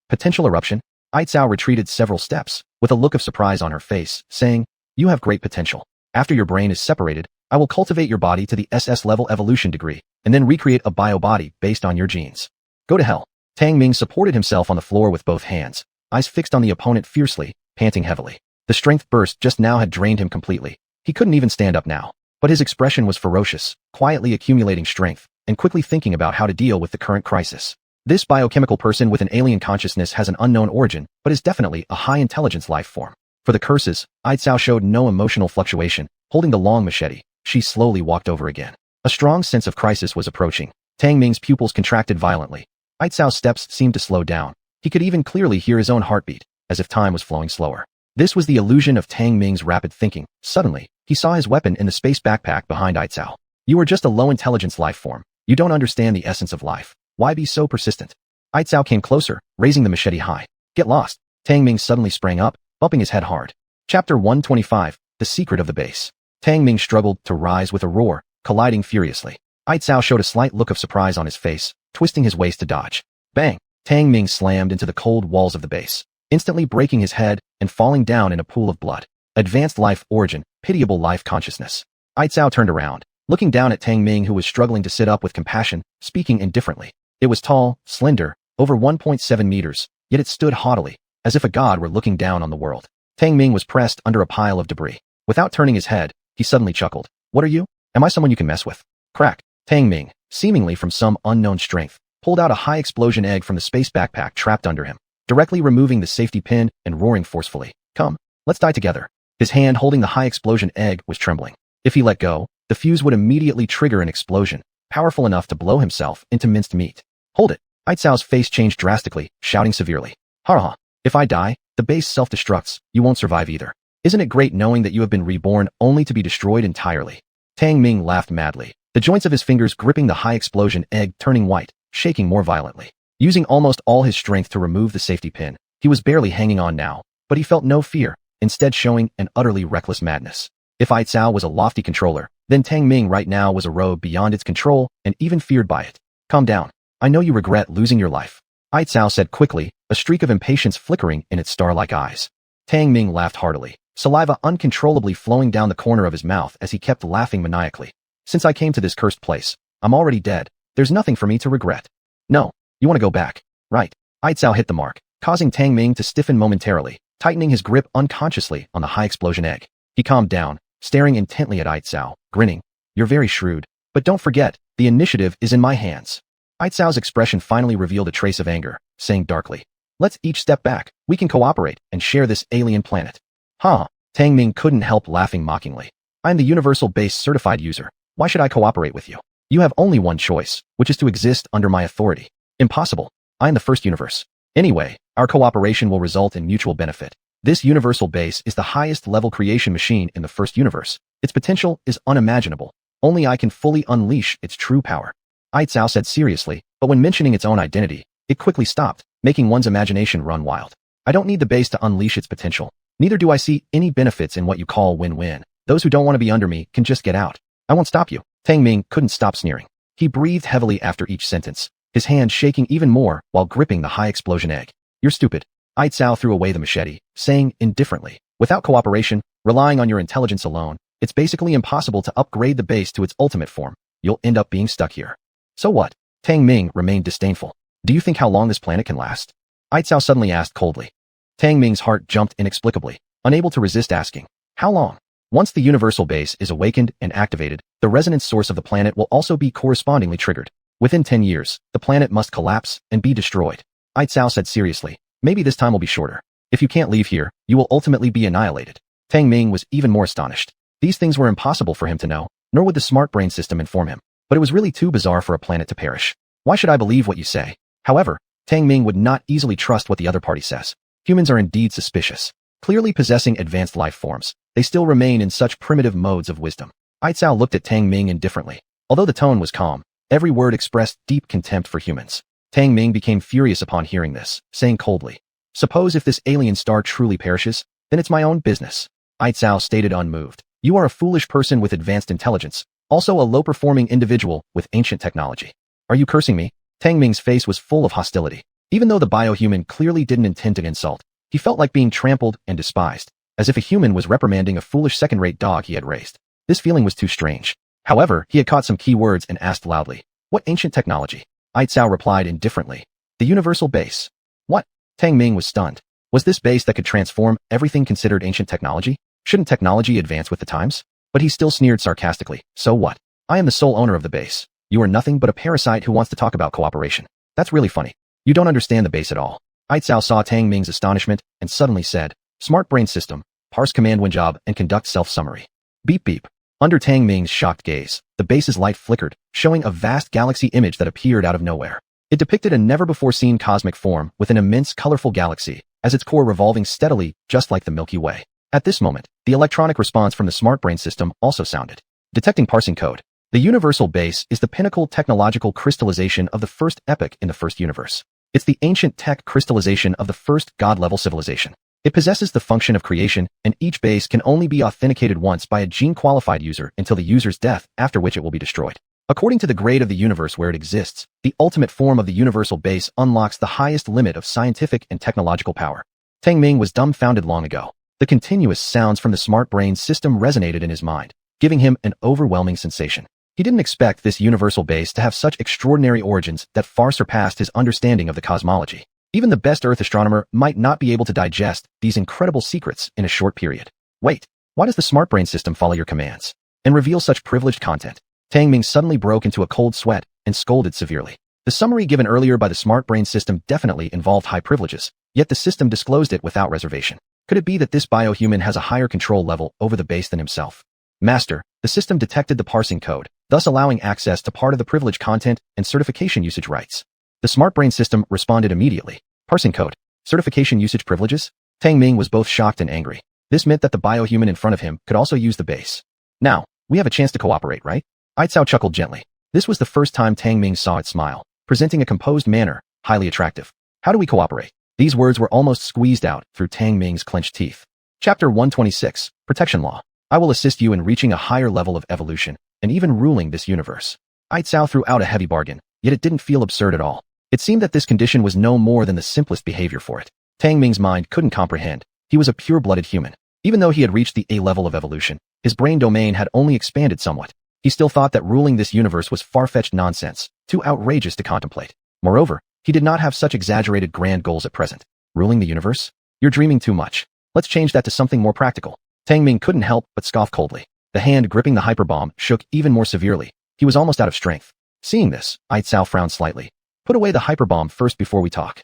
Potential eruption? Aitzao retreated several steps, with a look of surprise on her face, saying, "You have great potential. After your brain is separated, I will cultivate your body to the SS-level evolution degree, and then recreate a bio-body based on your genes. Go to hell." Tang Ming supported himself on the floor with both hands, eyes fixed on the opponent fiercely, panting heavily. The strength burst just now had drained him completely. He couldn't even stand up now. But his expression was ferocious, quietly accumulating strength, and quickly thinking about how to deal with the current crisis. This biochemical person with an alien consciousness has an unknown origin, but is definitely a high-intelligence life form. For the curses, Aitzao showed no emotional fluctuation. Holding the long machete, she slowly walked over again. A strong sense of crisis was approaching. Tang Ming's pupils contracted violently. Aitzao's steps seemed to slow down. He could even clearly hear his own heartbeat, as if time was flowing slower. This was the illusion of Tang Ming's rapid thinking. Suddenly, he saw his weapon in the space backpack behind Aitzao. "You are just a low-intelligence life form. You don't understand the essence of life. Why be so persistent?" Aitzao came closer, raising the machete high. "Get lost." Tang Ming suddenly sprang up, bumping his head hard. Chapter 125, The Secret of the Base. Tang Ming struggled to rise with a roar, colliding furiously. Aitzao showed a slight look of surprise on his face, twisting his waist to dodge. Bang! Tang Ming slammed into the cold walls of the base, instantly breaking his head and falling down in a pool of blood. Advanced life origin, pitiable life consciousness. Aitzao turned around, looking down at Tang Ming, who was struggling to sit up with compassion, speaking indifferently. It was tall, slender, over 1.7 meters, yet it stood haughtily, as if a god were looking down on the world. Tang Ming was pressed under a pile of debris. Without turning his head, he suddenly chuckled. "What are you? Am I someone you can mess with?" Crack! Tang Ming, seemingly from some unknown strength, pulled out a high-explosion egg from the space backpack trapped under him, directly removing the safety pin and roaring forcefully. "Come, let's die together." His hand holding the high-explosion egg was trembling. If he let go, the fuse would immediately trigger an explosion, powerful enough to blow himself into minced meat. "Hold it!" Aitzao's face changed drastically, shouting severely. "Ha! If I die, the base self-destructs, you won't survive either. Isn't it great knowing that you have been reborn only to be destroyed entirely?" Tang Ming laughed madly, the joints of his fingers gripping the high-explosion egg turning white, shaking more violently. Using almost all his strength to remove the safety pin, he was barely hanging on now, but he felt no fear, instead showing an utterly reckless madness. If Aitzao was a lofty controller, then Tang Ming right now was a rogue beyond its control and even feared by it. "Calm down. I know you regret losing your life," Aitzao said quickly, a streak of impatience flickering in its star-like eyes. Tang Ming laughed heartily, saliva uncontrollably flowing down the corner of his mouth as he kept laughing maniacally. "Since I came to this cursed place, I'm already dead. There's nothing for me to regret." "No, you want to go back, right?" Aitzao hit the mark, causing Tang Ming to stiffen momentarily, tightening his grip unconsciously on the high-explosion egg. He calmed down, staring intently at Aitzao, grinning. "You're very shrewd, but don't forget, the initiative is in my hands." Aitzao's expression finally revealed a trace of anger, saying darkly, "Let's each step back. We can cooperate and share this alien planet." "Huh?" Tang Ming couldn't help laughing mockingly. "I'm the Universal Base certified user. Why should I cooperate with you? You have only one choice, which is to exist under my authority." "Impossible. I'm the first universe. Anyway, our cooperation will result in mutual benefit. This Universal Base is the highest level creation machine in the first universe. Its potential is unimaginable. Only I can fully unleash its true power." Aitzao said seriously, but when mentioning its own identity, it quickly stopped, making one's imagination run wild. "I don't need the base to unleash its potential. Neither do I see any benefits in what you call win-win. Those who don't want to be under me can just get out. I won't stop you." Tang Ming couldn't stop sneering. He breathed heavily after each sentence, his hand shaking even more while gripping the high-explosion egg. "You're stupid." Aitzao threw away the machete, saying indifferently, "Without cooperation, relying on your intelligence alone, it's basically impossible to upgrade the base to its ultimate form. You'll end up being stuck here." "So what?" Tang Ming remained disdainful. "Do you think how long this planet can last?" Aitzao suddenly asked coldly. Tang Ming's heart jumped inexplicably, unable to resist asking, "How long?" Once the Universal Base is awakened and activated, the resonance source of the planet will also be correspondingly triggered. Within 10 years, the planet must collapse and be destroyed. Aitzao said seriously, "Maybe this time will be shorter. If you can't leave here, you will ultimately be annihilated." Tang Ming was even more astonished. These things were impossible for him to know, nor would the smart brain system inform him. But it was really too bizarre for a planet to perish. "Why should I believe what you say?" However, Tang Ming would not easily trust what the other party says. Humans are indeed suspicious. Clearly possessing advanced life forms, they still remain in such primitive modes of wisdom. Aitzao looked at Tang Ming indifferently. Although the tone was calm, every word expressed deep contempt for humans. Tang Ming became furious upon hearing this, saying coldly, "Suppose if this alien star truly perishes, then it's my own business." Aitzao stated unmoved, "You are a foolish person with advanced intelligence, also a low-performing individual with ancient technology. Are you cursing me? Tang Ming's face was full of hostility. Even though the biohuman clearly didn't intend to insult, he felt like being trampled and despised, as if a human was reprimanding a foolish second-rate dog he had raised. This feeling was too strange. However, he had caught some key words and asked loudly, "What ancient technology?" Aitzao replied indifferently, "The universal base." What? Tang Ming was stunned. Was this base that could transform everything considered ancient technology? Shouldn't technology advance with the times? But he still sneered sarcastically. So what? I am the sole owner of the base. You are nothing but a parasite who wants to talk about cooperation. That's really funny. You don't understand the base at all. Aitzao saw Tang Ming's astonishment and suddenly said, "Smart brain system, parse command when job and conduct self-summary." Beep beep. Under Tang Ming's shocked gaze, the base's light flickered, showing a vast galaxy image that appeared out of nowhere. It depicted a never-before-seen cosmic form with an immense colorful galaxy, as its core revolving steadily, just like the Milky Way. At this moment, the electronic response from the smart brain system also sounded. Detecting parsing code. The universal base is the pinnacle technological crystallization of the first epoch in the first universe. It's the ancient tech crystallization of the first god-level civilization. It possesses the function of creation, and each base can only be authenticated once by a gene-qualified user until the user's death, after which it will be destroyed. According to the grade of the universe where it exists, the ultimate form of the universal base unlocks the highest limit of scientific and technological power. Tang Ming was dumbfounded long ago. The continuous sounds from the smart brain system resonated in his mind, giving him an overwhelming sensation. He didn't expect this universal base to have such extraordinary origins that far surpassed his understanding of the cosmology. Even the best Earth astronomer might not be able to digest these incredible secrets in a short period. Wait, why does the smart brain system follow your commands and reveal such privileged content? Tang Ming suddenly broke into a cold sweat and scolded severely. The summary given earlier by the smart brain system definitely involved high privileges, yet the system disclosed it without reservation. Could it be that this biohuman has a higher control level over the base than himself? Master, the system detected the parsing code, thus allowing access to part of the privileged content and certification usage rights. The smart brain system responded immediately. Parsing code, certification usage privileges? Tang Ming was both shocked and angry. This meant that the biohuman in front of him could also use the base. Now, we have a chance to cooperate, right? Aitzao chuckled gently. This was the first time Tang Ming saw it smile, presenting a composed manner, highly attractive. How do we cooperate? These words were almost squeezed out through Tang Ming's clenched teeth. Chapter 126, Protection Law. I will assist you in reaching a higher level of evolution, and even ruling this universe. Aitzao threw out a heavy bargain, yet it didn't feel absurd at all. It seemed that this condition was no more than the simplest behavior for it. Tang Ming's mind couldn't comprehend. He was a pure-blooded human. Even though he had reached the A level of evolution, his brain domain had only expanded somewhat. He still thought that ruling this universe was far-fetched nonsense, too outrageous to contemplate. Moreover, he did not have such exaggerated grand goals at present. Ruling the universe? You're dreaming too much. Let's change that to something more practical. Tang Ming couldn't help but scoff coldly. The hand gripping the hyperbomb shook even more severely. He was almost out of strength. Seeing this, Aitzao frowned slightly. Put away the hyperbomb first before we talk.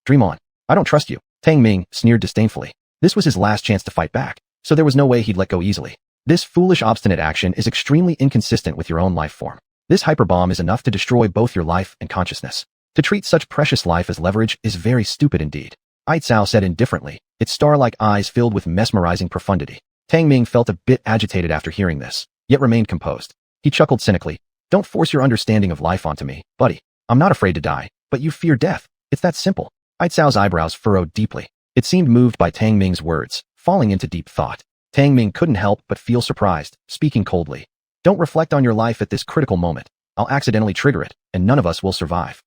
Dream on. I don't trust you. Tang Ming sneered disdainfully. This was his last chance to fight back, so there was no way he'd let go easily. This foolish obstinate action is extremely inconsistent with your own life form. This hyperbomb is enough to destroy both your life and consciousness. To treat such precious life as leverage is very stupid indeed. Aitzao said indifferently, its star-like eyes filled with mesmerizing profundity. Tang Ming felt a bit agitated after hearing this, yet remained composed. He chuckled cynically. Don't force your understanding of life onto me, buddy. I'm not afraid to die, but you fear death. It's that simple. Aitzao's eyebrows furrowed deeply. It seemed moved by Tang Ming's words, falling into deep thought. Tang Ming couldn't help but feel surprised, speaking coldly. Don't reflect on your life at this critical moment. I'll accidentally trigger it, and none of us will survive.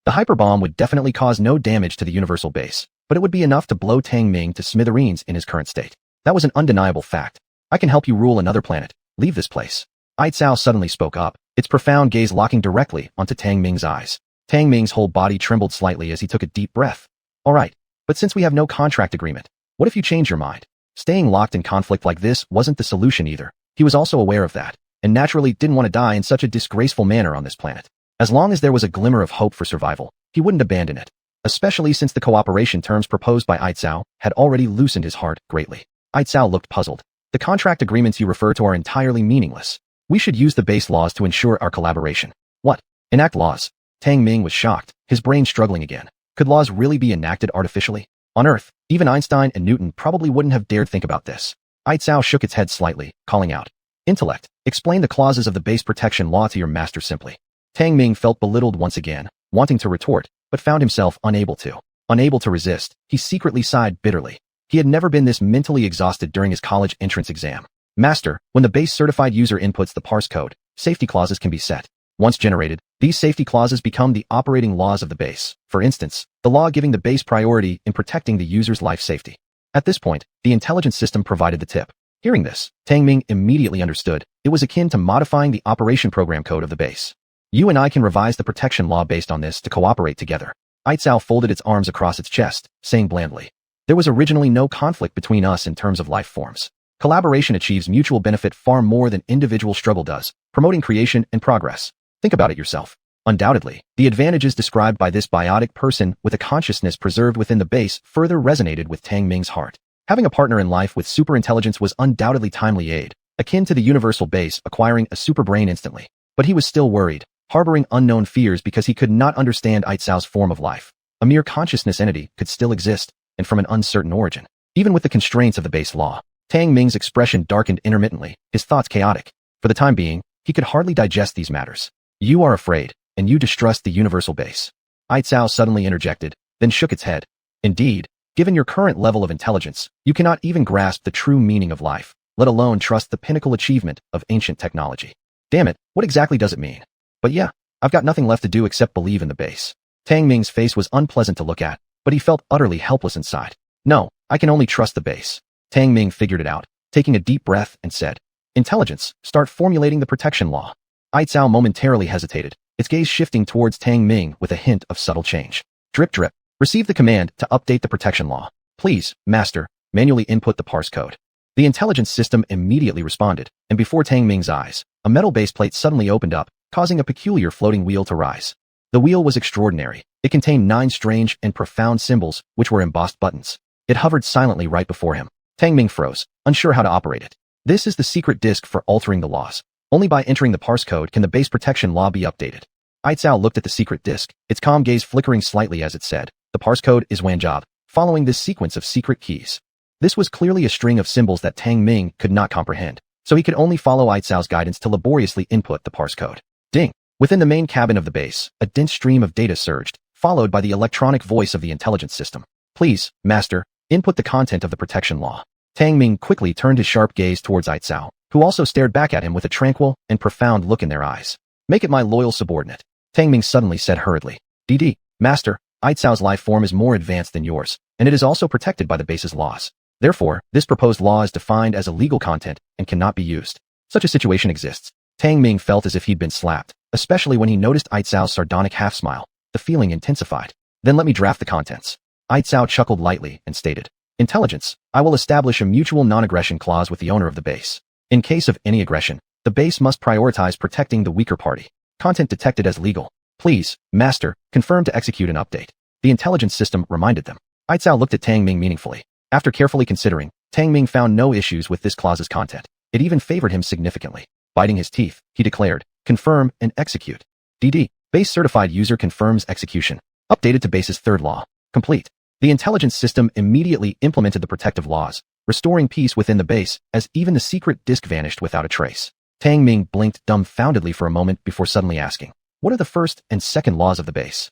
The hyperbomb would definitely cause no damage to the universal base, but it would be enough to blow Tang Ming to smithereens in his current state. That was an undeniable fact. I can help you rule another planet. Leave this place. Aitzao suddenly spoke up, its profound gaze locking directly onto Tang Ming's eyes. Tang Ming's whole body trembled slightly as he took a deep breath. All right, but since we have no contract agreement, what if you change your mind? Staying locked in conflict like this wasn't the solution either. He was also aware of that, and naturally didn't want to die in such a disgraceful manner on this planet. As long as there was a glimmer of hope for survival, he wouldn't abandon it, especially since the cooperation terms proposed by Aitzao had already loosened his heart greatly. Aitzao looked puzzled. The contract agreements you refer to are entirely meaningless. We should use the base laws to ensure our collaboration. What? Enact laws? Tang Ming was shocked, his brain struggling again. Could laws really be enacted artificially? On Earth, even Einstein and Newton probably wouldn't have dared think about this. Aitzao shook its head slightly, calling out, Intellect, explain the clauses of the base protection law to your master simply. Tang Ming felt belittled once again, wanting to retort, but found himself unable to. Unable to resist, he secretly sighed bitterly. He had never been this mentally exhausted during his college entrance exam. Master, when the base certified user inputs the parse code, safety clauses can be set. Once generated, these safety clauses become the operating laws of the base. For instance, the law giving the base priority in protecting the user's life safety. At this point, the intelligence system provided the tip. Hearing this, Tang Ming immediately understood. It was akin to modifying the operation program code of the base. You and I can revise the protection law based on this to cooperate together. Aitzao folded its arms across its chest, saying blandly, "There was originally no conflict between us in terms of life forms. Collaboration achieves mutual benefit far more than individual struggle does, promoting creation and progress. Think about it yourself." Undoubtedly, the advantages described by this biotic person with a consciousness preserved within the base further resonated with Tang Ming's heart. Having a partner in life with superintelligence was undoubtedly timely aid, akin to the universal base acquiring a superbrain instantly. But he was still worried, harboring unknown fears because he could not understand Aitzao's form of life. A mere consciousness entity could still exist, and from an uncertain origin. Even with the constraints of the base law, Tang Ming's expression darkened intermittently, his thoughts chaotic. For the time being, he could hardly digest these matters. "You are afraid, and you distrust the universal base." Aitzao suddenly interjected, then shook its head. "Indeed, given your current level of intelligence, you cannot even grasp the true meaning of life, let alone trust the pinnacle achievement of ancient technology. Damn it, what exactly does it mean? But yeah, I've got nothing left to do except believe in the base." Tang Ming's face was unpleasant to look at, but he felt utterly helpless inside. "No, I can only trust the base." Tang Ming figured it out, taking a deep breath and said, "Intelligence, start formulating the protection law." Aitzao momentarily hesitated, its gaze shifting towards Tang Ming with a hint of subtle change. Drip drip. Receive the command to update the protection law. Please, master, manually input the parse code. The intelligence system immediately responded, and before Tang Ming's eyes, a metal base plate suddenly opened up, causing a peculiar floating wheel to rise. The wheel was extraordinary. It contained 9 strange and profound symbols, which were embossed buttons. It hovered silently right before him. Tang Ming froze, unsure how to operate it. This is the secret disk for altering the laws. Only by entering the parse code can the base protection law be updated. Aitzao looked at the secret disk, its calm gaze flickering slightly as it said, "The parse code is Wanjob," following this sequence of secret keys. This was clearly a string of symbols that Tang Ming could not comprehend, so he could only follow Aitzao's guidance to laboriously input the parse code. Ding! Within the main cabin of the base, a dense stream of data surged, followed by the electronic voice of the intelligence system. "Please, master, input the content of the protection law." Tang Ming quickly turned his sharp gaze towards Aitzao, who also stared back at him with a tranquil and profound look in their eyes. "Make it my loyal subordinate," Tang Ming suddenly said hurriedly. "DD, master, Aitzao's life form is more advanced than yours, and it is also protected by the base's laws. Therefore, this proposed law is defined as a legal content and cannot be used." Such a situation exists. Tang Ming felt as if he'd been slapped, especially when he noticed Aitzao's sardonic half-smile. The feeling intensified. "Then let me draft the contents." Aitzao chuckled lightly and stated, "Intelligence, I will establish a mutual non-aggression clause with the owner of the base. In case of any aggression, the base must prioritize protecting the weaker party. Content detected as legal. Please, master, confirm to execute an update." The intelligence system reminded them. Aitzao looked at Tang Ming meaningfully. After carefully considering, Tang Ming found no issues with this clause's content. It even favored him significantly. Biting his teeth, he declared, "Confirm and execute." DD, base certified user confirms execution. Updated to base's third law. Complete. The intelligence system immediately implemented the protective laws, restoring peace within the base as even the secret disk vanished without a trace. Tang Ming blinked dumbfoundedly for a moment before suddenly asking, "What are the first and second laws of the base?"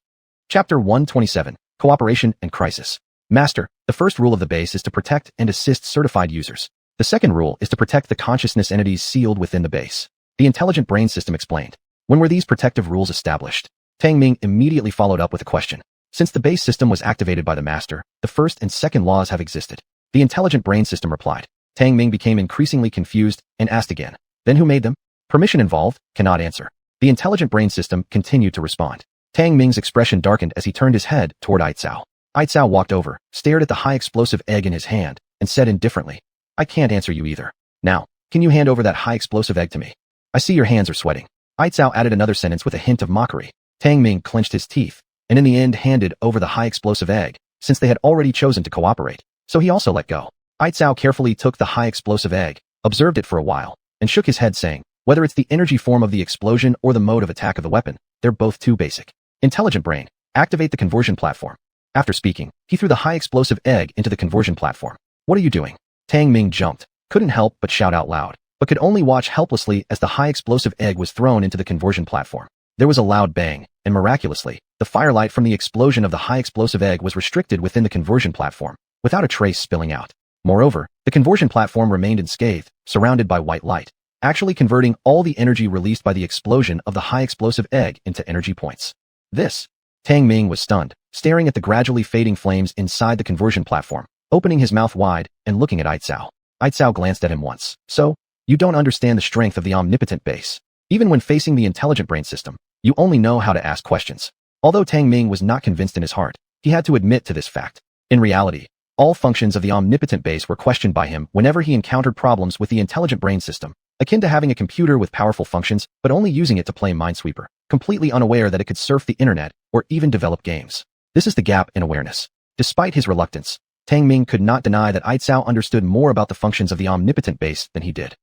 Chapter 127, Cooperation and Crisis. Master, the first rule of the base is to protect and assist certified users. The second rule is to protect the consciousness entities sealed within the base. The intelligent brain system explained. When were these protective rules established? Tang Ming immediately followed up with a question. Since the base system was activated by the master, the first and second laws have existed. The intelligent brain system replied. Tang Ming became increasingly confused and asked again. Then who made them? Permission involved? Cannot answer. The intelligent brain system continued to respond. Tang Ming's expression darkened as he turned his head toward Aitzao. Aitzao walked over, stared at the high explosive egg in his hand, and said indifferently, "I can't answer you either. Now, can you hand over that high explosive egg to me? I see your hands are sweating." Aitzao added another sentence with a hint of mockery. Tang Ming clenched his teeth, and in the end handed over the high explosive egg, since they had already chosen to cooperate. So he also let go. Aitzao carefully took the high explosive egg, observed it for a while, and shook his head saying, "Whether it's the energy form of the explosion or the mode of attack of the weapon, they're both too basic. Intelligent brain, activate the conversion platform." After speaking, he threw the high explosive egg into the conversion platform. "What are you doing?" Tang Ming jumped, couldn't help but shout out loud, but could only watch helplessly as the high explosive egg was thrown into the conversion platform. There was a loud bang, and miraculously, the firelight from the explosion of the high explosive egg was restricted within the conversion platform, without a trace spilling out. Moreover, the conversion platform remained unscathed, surrounded by white light. actually converting all the energy released by the explosion of the high-explosive egg into energy points. This. Tang Ming was stunned, staring at the gradually fading flames inside the conversion platform, opening his mouth wide and looking at Aitzao. Aitzao glanced at him once. So, you don't understand the strength of the omnipotent base. Even when facing the intelligent brain system, you only know how to ask questions. Although Tang Ming was not convinced in his heart, he had to admit to this fact. In reality, all functions of the omnipotent base were questioned by him whenever he encountered problems with the intelligent brain system, akin to having a computer with powerful functions but only using it to play Minesweeper, completely unaware that it could surf the internet or even develop games. This is the gap in awareness. Despite his reluctance, Tang Ming could not deny that Aitzao understood more about the functions of the omnipotent base than he did.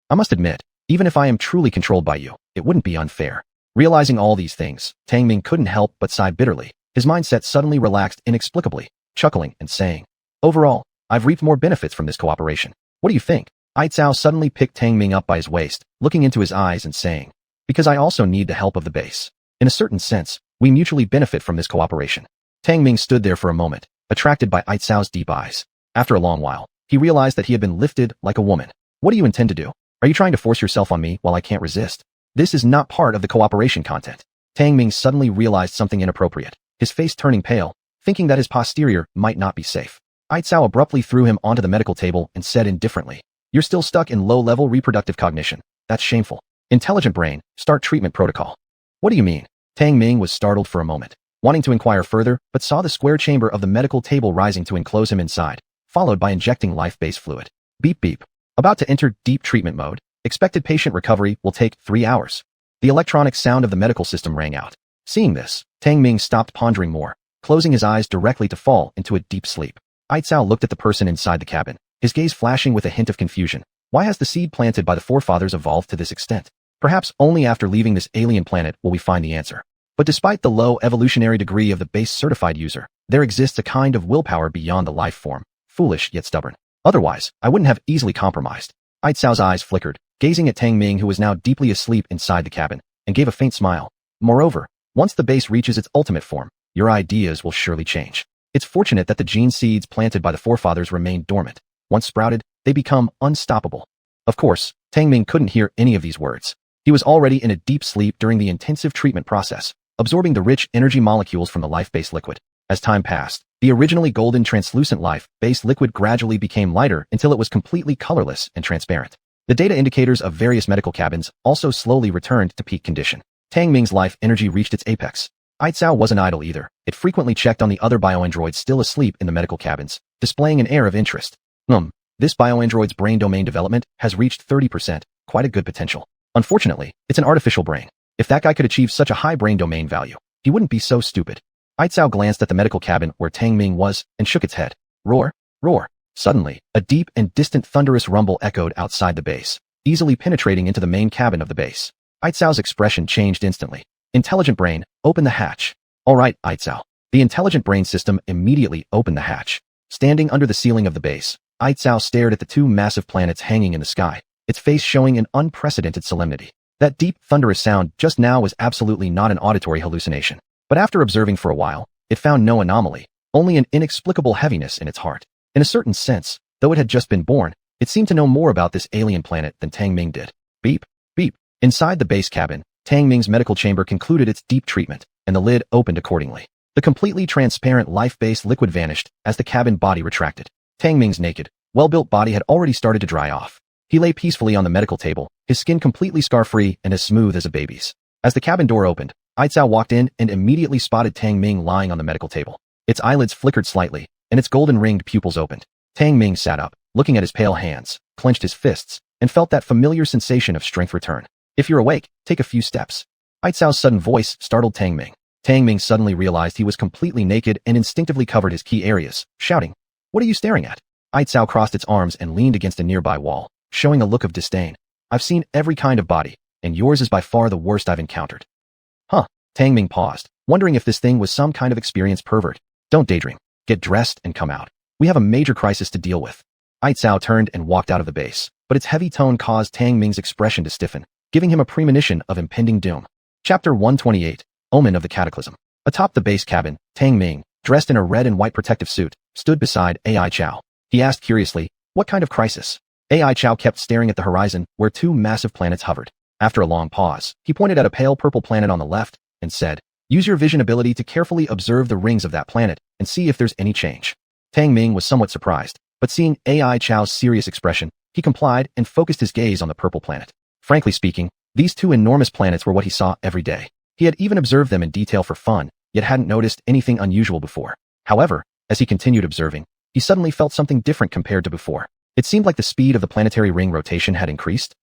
I must admit, even if I am truly controlled by you, it wouldn't be unfair. Realizing all these things, Tang Ming couldn't help but sigh bitterly. His mindset suddenly relaxed inexplicably, chuckling and saying, "Overall, I've reaped more benefits from this cooperation. What do you think?" Aitzao suddenly picked Tang Ming up by his waist, looking into his eyes and saying, "Because I also need the help of the base. In a certain sense, we mutually benefit from this cooperation." Tang Ming stood there for a moment, attracted by Aitzao's deep eyes. After a long while, he realized that he had been lifted like a woman. "What do you intend to do? Are you trying to force yourself on me while I can't resist? This is not part of the cooperation content." Tang Ming suddenly realized something inappropriate, his face turning pale, thinking that his posterior might not be safe. Aitzao abruptly threw him onto the medical table and said indifferently, "You're still stuck in low-level reproductive cognition. That's shameful. Intelligent brain, start treatment protocol." "What do you mean?" Tang Ming was startled for a moment, wanting to inquire further, but saw the square chamber of the medical table rising to enclose him inside, followed by injecting life-based fluid. Beep beep. About to enter deep treatment mode. Expected patient recovery will take 3 hours. The electronic sound of the medical system rang out. Seeing this, Tang Ming stopped pondering more, closing his eyes directly to fall into a deep sleep. Aitzao looked at the person inside the cabin, his gaze flashing with a hint of confusion. Why has the seed planted by the forefathers evolved to this extent? Perhaps only after leaving this alien planet will we find the answer. But despite the low evolutionary degree of the base certified user, there exists a kind of willpower beyond the life form, foolish yet stubborn. Otherwise, I wouldn't have easily compromised. Aitzao's eyes flickered, gazing at Tang Ming, who was now deeply asleep inside the cabin, and gave a faint smile. Moreover, once the base reaches its ultimate form, your ideas will surely change. It's fortunate that the gene seeds planted by the forefathers remain dormant. Once sprouted, they become unstoppable. Of course, Tang Ming couldn't hear any of these words. He was already in a deep sleep during the intensive treatment process, absorbing the rich energy molecules from the life-based liquid. As time passed, the originally golden translucent life-based liquid gradually became lighter until it was completely colorless and transparent. The data indicators of various medical cabins also slowly returned to peak condition. Tang Ming's life energy reached its apex. Aitzao wasn't idle either. It frequently checked on the other bioandroids still asleep in the medical cabins, displaying an air of interest. This bioandroid's brain domain development has reached 30%, quite a good potential. Unfortunately, it's an artificial brain. If that guy could achieve such a high brain domain value, he wouldn't be so stupid. Aitzao glanced at the medical cabin where Tang Ming was and shook its head. Roar, roar. Suddenly, a deep and distant thunderous rumble echoed outside the base, easily penetrating into the main cabin of the base. Aitzao's expression changed instantly. Intelligent brain, open the hatch. All right, Aitzao. The intelligent brain system immediately opened the hatch. Standing under the ceiling of the base, Aitzao stared at the two massive planets hanging in the sky, its face showing an unprecedented solemnity. That deep, thunderous sound just now was absolutely not an auditory hallucination. But after observing for a while, it found no anomaly, only an inexplicable heaviness in its heart. In a certain sense, though it had just been born, it seemed to know more about this alien planet than Tang Ming did. Beep, beep. Inside the base cabin, Tang Ming's medical chamber concluded its deep treatment, and the lid opened accordingly. The completely transparent life-based liquid vanished as the cabin body retracted. Tang Ming's naked, well-built body had already started to dry off. He lay peacefully on the medical table, his skin completely scar-free and as smooth as a baby's. As the cabin door opened, Aitzao walked in and immediately spotted Tang Ming lying on the medical table. Its eyelids flickered slightly, and its golden-ringed pupils opened. Tang Ming sat up, looking at his pale hands, clenched his fists, and felt that familiar sensation of strength return. "If you're awake, take a few steps." Aitzao's sudden voice startled Tang Ming. Tang Ming suddenly realized he was completely naked and instinctively covered his key areas, shouting, "What are you staring at?" Aitzao crossed its arms and leaned against a nearby wall, showing a look of disdain. "I've seen every kind of body, and yours is by far the worst I've encountered." Huh. Tang Ming paused, wondering if this thing was some kind of experienced pervert. "Don't daydream. Get dressed and come out. We have a major crisis to deal with." Aitzao turned and walked out of the base, but its heavy tone caused Tang Ming's expression to stiffen, giving him a premonition of impending doom. Chapter 128, Omen of the Cataclysm. Atop the base cabin, Tang Ming, dressed in a red and white protective suit, stood beside Aitzao. He asked curiously, "What kind of crisis?" AI Chow kept staring at the horizon where two massive planets hovered. After a long pause, he pointed at a pale purple planet on the left and said, "Use your vision ability to carefully observe the rings of that planet and see if there's any change." Tang Ming was somewhat surprised, but seeing AI Chow's serious expression, he complied and focused his gaze on the purple planet. Frankly speaking, these two enormous planets were what he saw every day. He had even observed them in detail for fun, yet hadn't noticed anything unusual before. However, as he continued observing, he suddenly felt something different compared to before. It seemed like the speed of the planetary ring rotation had increased.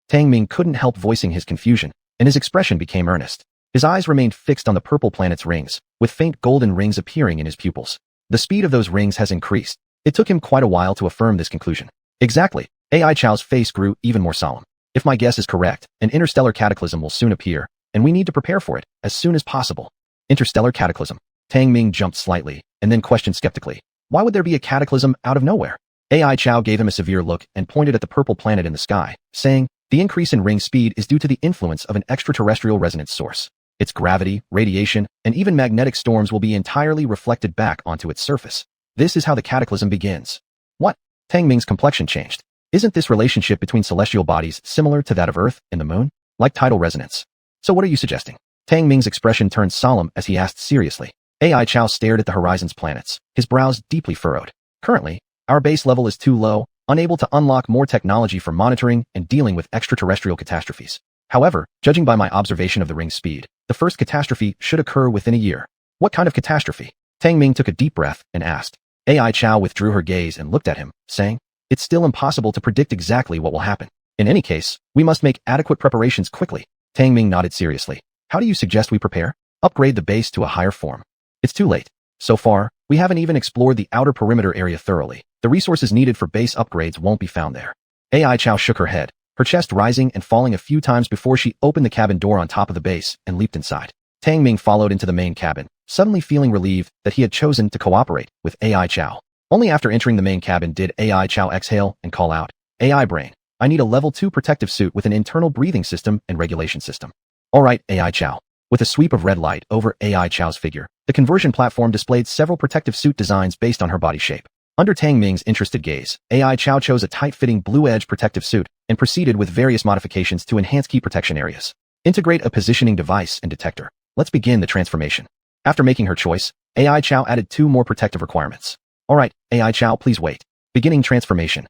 Tang Ming couldn't help voicing his confusion, and his expression became earnest. His eyes remained fixed on the purple planet's rings, with faint golden rings appearing in his pupils. The speed of those rings has increased. It took him quite a while to affirm this conclusion. Exactly. AI Chow's face grew even more solemn. If my guess is correct, an interstellar cataclysm will soon appear, and we need to prepare for it as soon as possible. Interstellar cataclysm. Tang Ming jumped slightly, and then questioned skeptically. Why would there be a cataclysm out of nowhere? AI Chow gave him a severe look and pointed at the purple planet in the sky, saying, "The increase in ring speed is due to the influence of an extraterrestrial resonance source. Its gravity, radiation, and even magnetic storms will be entirely reflected back onto its surface. This is how the cataclysm begins." What? Tang Ming's complexion changed. Isn't this relationship between celestial bodies similar to that of Earth and the Moon? Like tidal resonance. So what are you suggesting? Tang Ming's expression turned solemn as he asked seriously. AI Chow stared at the horizon's planets, his brows deeply furrowed. Currently, our base level is too low, unable to unlock more technology for monitoring and dealing with extraterrestrial catastrophes. However, judging by my observation of the ring's speed, the first catastrophe should occur within a year. What kind of catastrophe? Tang Ming took a deep breath and asked. AI Chow withdrew her gaze and looked at him, saying, "It's still impossible to predict exactly what will happen. In any case, we must make adequate preparations quickly." Tang Ming nodded seriously. "How do you suggest we prepare? Upgrade the base to a higher form." "It's too late. So far, we haven't even explored the outer perimeter area thoroughly. The resources needed for base upgrades won't be found there." AI Chow shook her head, her chest rising and falling a few times before she opened the cabin door on top of the base and leaped inside. Tang Ming followed into the main cabin, suddenly feeling relieved that he had chosen to cooperate with AI Chow. Only after entering the main cabin did AI Chow exhale and call out, "AI Brain, I need a level 2 protective suit with an internal breathing system and regulation system." "All right, AI Chow." With a sweep of red light over AI Chow's figure, the conversion platform displayed several protective suit designs based on her body shape. Under Tang Ming's interested gaze, AI Chow chose a tight-fitting blue-edge protective suit and proceeded with various modifications to enhance key protection areas. Integrate a positioning device and detector. Let's begin the transformation. After making her choice, AI Chow added 2 more protective requirements. "All right, AI Chow, please wait. Beginning transformation."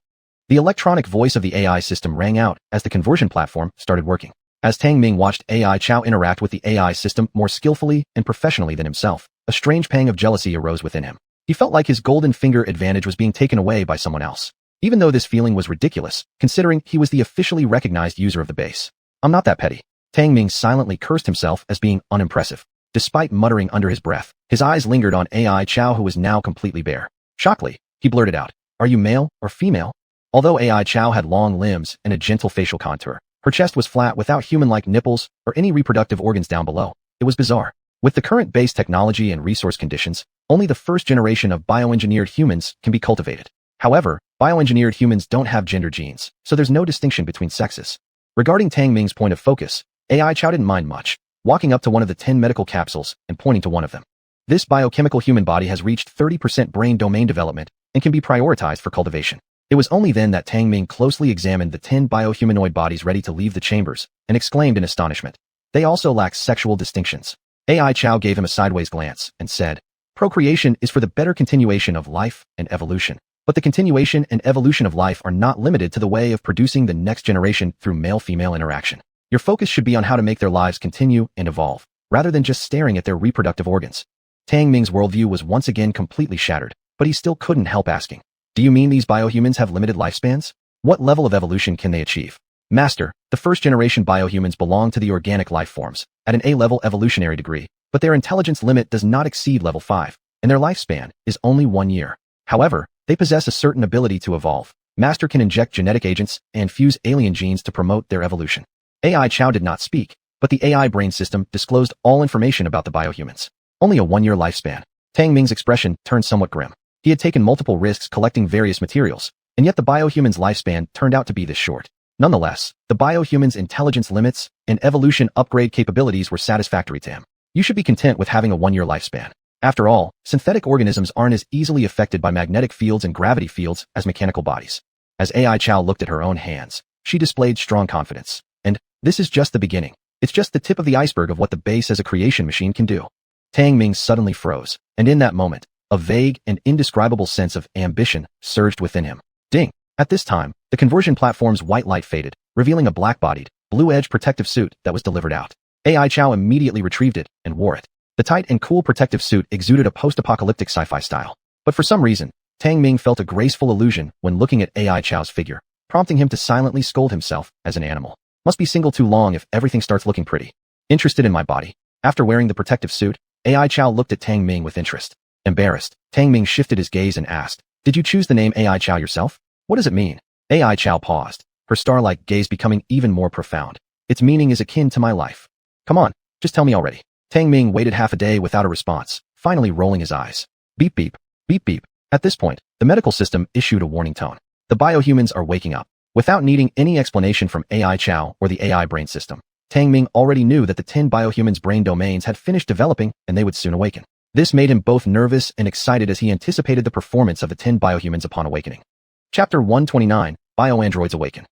The electronic voice of the AI system rang out as the conversion platform started working. As Tang Ming watched AI Chow interact with the AI system more skillfully and professionally than himself, a strange pang of jealousy arose within him. He felt like his golden finger advantage was being taken away by someone else. Even though this feeling was ridiculous, considering he was the officially recognized user of the base. "I'm not that petty." Tang Ming silently cursed himself as being unimpressive. Despite muttering under his breath, his eyes lingered on AI Chow, who was now completely bare. Shockingly, he blurted out, "Are you male or female?" Although AI Chow had long limbs and a gentle facial contour, her chest was flat without human-like nipples or any reproductive organs down below. It was bizarre. With the current base technology and resource conditions, only the first generation of bioengineered humans can be cultivated. However, bioengineered humans don't have gender genes, so there's no distinction between sexes. Regarding Tang Ming's point of focus, AI Chow didn't mind much, walking up to one of the 10 medical capsules and pointing to one of them. This biochemical human body has reached 30% brain domain development and can be prioritized for cultivation. It was only then that Tang Ming closely examined the 10 biohumanoid bodies ready to leave the chambers and exclaimed in astonishment. They also lack sexual distinctions. AI Chow gave him a sideways glance and said, "Procreation is for the better continuation of life and evolution. But the continuation and evolution of life are not limited to the way of producing the next generation through male-female interaction. Your focus should be on how to make their lives continue and evolve, rather than just staring at their reproductive organs." Tang Ming's worldview was once again completely shattered, but he still couldn't help asking, "Do you mean these biohumans have limited lifespans? What level of evolution can they achieve?" "Master, the first-generation biohumans belong to the organic life forms, at an A-level evolutionary degree, but their intelligence limit does not exceed level 5, and their lifespan is only 1 year. However, they possess a certain ability to evolve. Master can inject genetic agents and fuse alien genes to promote their evolution." AI Chow did not speak, but the AI brain system disclosed all information about the biohumans. Only a 1-year lifespan. Tang Ming's expression turned somewhat grim. He had taken multiple risks collecting various materials, and yet the biohuman's lifespan turned out to be this short. Nonetheless, the biohuman's intelligence limits and evolution upgrade capabilities were satisfactory to him. You should be content with having a 1-year lifespan. After all, synthetic organisms aren't as easily affected by magnetic fields and gravity fields as mechanical bodies. As AI Chow looked at her own hands, she displayed strong confidence. And this is just the beginning. It's just the tip of the iceberg of what the base as a creation machine can do. Tang Ming suddenly froze, and in that moment, a vague and indescribable sense of ambition surged within him. Ding! At this time, the conversion platform's white light faded, revealing a black-bodied, blue-edged protective suit that was delivered out. AI Chow immediately retrieved it and wore it. The tight and cool protective suit exuded a post-apocalyptic sci-fi style. But for some reason, Tang Ming felt a graceful illusion when looking at AI Chow's figure, prompting him to silently scold himself as an animal. Must be single too long if everything starts looking pretty. Interested in my body? After wearing the protective suit, AI Chow looked at Tang Ming with interest. Embarrassed, Tang Ming shifted his gaze and asked, "Did you choose the name AI Chow yourself? What does it mean?" AI Chow paused, her star-like gaze becoming even more profound. "Its meaning is akin to my life." "Come on, just tell me already." Tang Ming waited half a day without a response, finally rolling his eyes. Beep beep, beep beep. At this point, the medical system issued a warning tone. The biohumans are waking up. Without needing any explanation from AI Chow or the AI brain system, Tang Ming already knew that the 10 biohumans' brain domains had finished developing and they would soon awaken. This made him both nervous and excited as he anticipated the performance of the 10 biohumans upon awakening. Chapter 129, Bioandroids Awaken.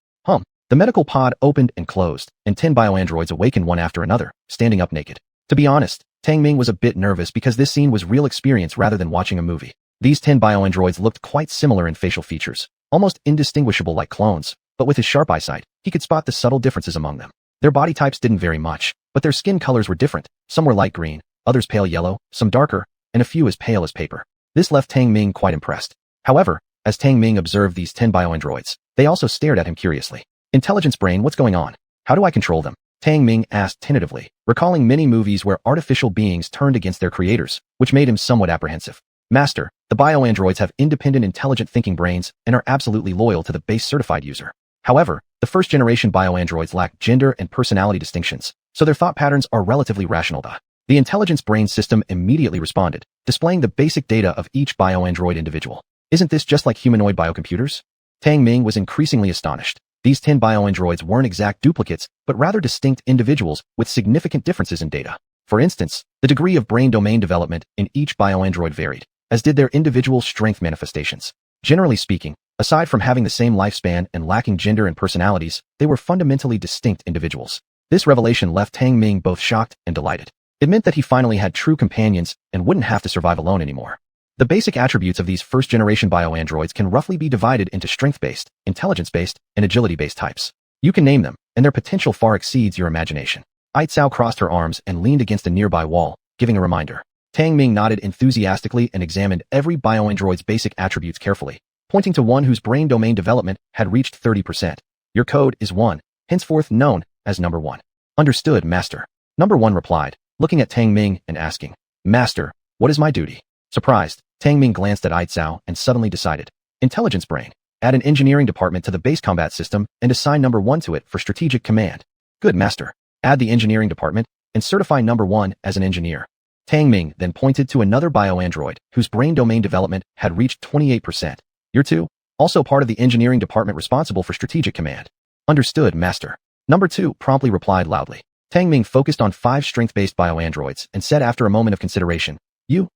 The medical pod opened and closed, and 10 bioandroids awakened one after another, standing up naked. To be honest, Tang Ming was a bit nervous because this scene was real experience rather than watching a movie. These 10 bioandroids looked quite similar in facial features, almost indistinguishable like clones, but with his sharp eyesight, he could spot the subtle differences among them. Their body types didn't vary much, but their skin colors were different. Some were light green, others pale yellow, some darker, and a few as pale as paper. This left Tang Ming quite impressed. However, as Tang Ming observed these 10 bioandroids, they also stared at him curiously. "Intelligence brain, what's going on? How do I control them?" Tang Ming asked tentatively, recalling many movies where artificial beings turned against their creators, which made him somewhat apprehensive. "Master, the bioandroids have independent intelligent thinking brains and are absolutely loyal to the base certified user. However, the first-generation bioandroids lack gender and personality distinctions, so their thought patterns are relatively rational. The intelligence brain system immediately responded, displaying the basic data of each bioandroid individual. "Isn't this just like humanoid biocomputers?" Tang Ming was increasingly astonished. These 10 bioandroids weren't exact duplicates, but rather distinct individuals with significant differences in data. For instance, the degree of brain domain development in each bioandroid varied, as did their individual strength manifestations. Generally speaking, aside from having the same lifespan and lacking gender and personalities, they were fundamentally distinct individuals. This revelation left Tang Ming both shocked and delighted. It meant that he finally had true companions and wouldn't have to survive alone anymore. The basic attributes of these first-generation bioandroids can roughly be divided into strength-based, intelligence-based, and agility-based types. You can name them, and their potential far exceeds your imagination. Aitzao crossed her arms and leaned against a nearby wall, giving a reminder. Tang Ming nodded enthusiastically and examined every bioandroid's basic attributes carefully, pointing to one whose brain domain development had reached 30%. "Your code is 1, henceforth known as Number 1. "Understood, Master." Number 1 replied, looking at Tang Ming and asking, "Master, what is my duty?" Surprised, Tang Ming glanced at Aitzao and suddenly decided. "Intelligence brain. Add an engineering department to the base combat system and assign Number 1 to it for strategic command." "Good, Master." "Add the engineering department and certify Number 1 as an engineer." Tang Ming then pointed to another bioandroid whose brain domain development had reached 28%. "You're 2, also part of the engineering department responsible for strategic command." "Understood, Master." Number 2 promptly replied loudly. Tang Ming focused on 5 strength-based bioandroids and said after a moment of consideration, You,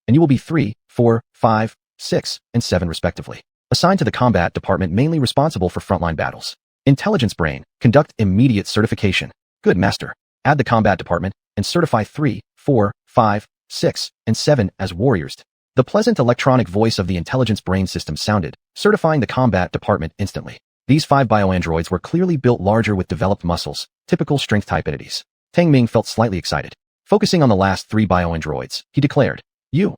and you will be 3, 4, 5, 6, and 7 respectively. Assigned to the combat department mainly responsible for frontline battles. Intelligence brain, conduct immediate certification." "Good, Master." "Add the combat department and certify 3, 4, 5, 6, and 7 as warriors." The pleasant electronic voice of the intelligence brain system sounded, certifying the combat department instantly. These 5 bioandroids were clearly built larger with developed muscles, typical strength-type entities. Tang Ming felt slightly excited. Focusing on the last 3 bioandroids, he declared, You,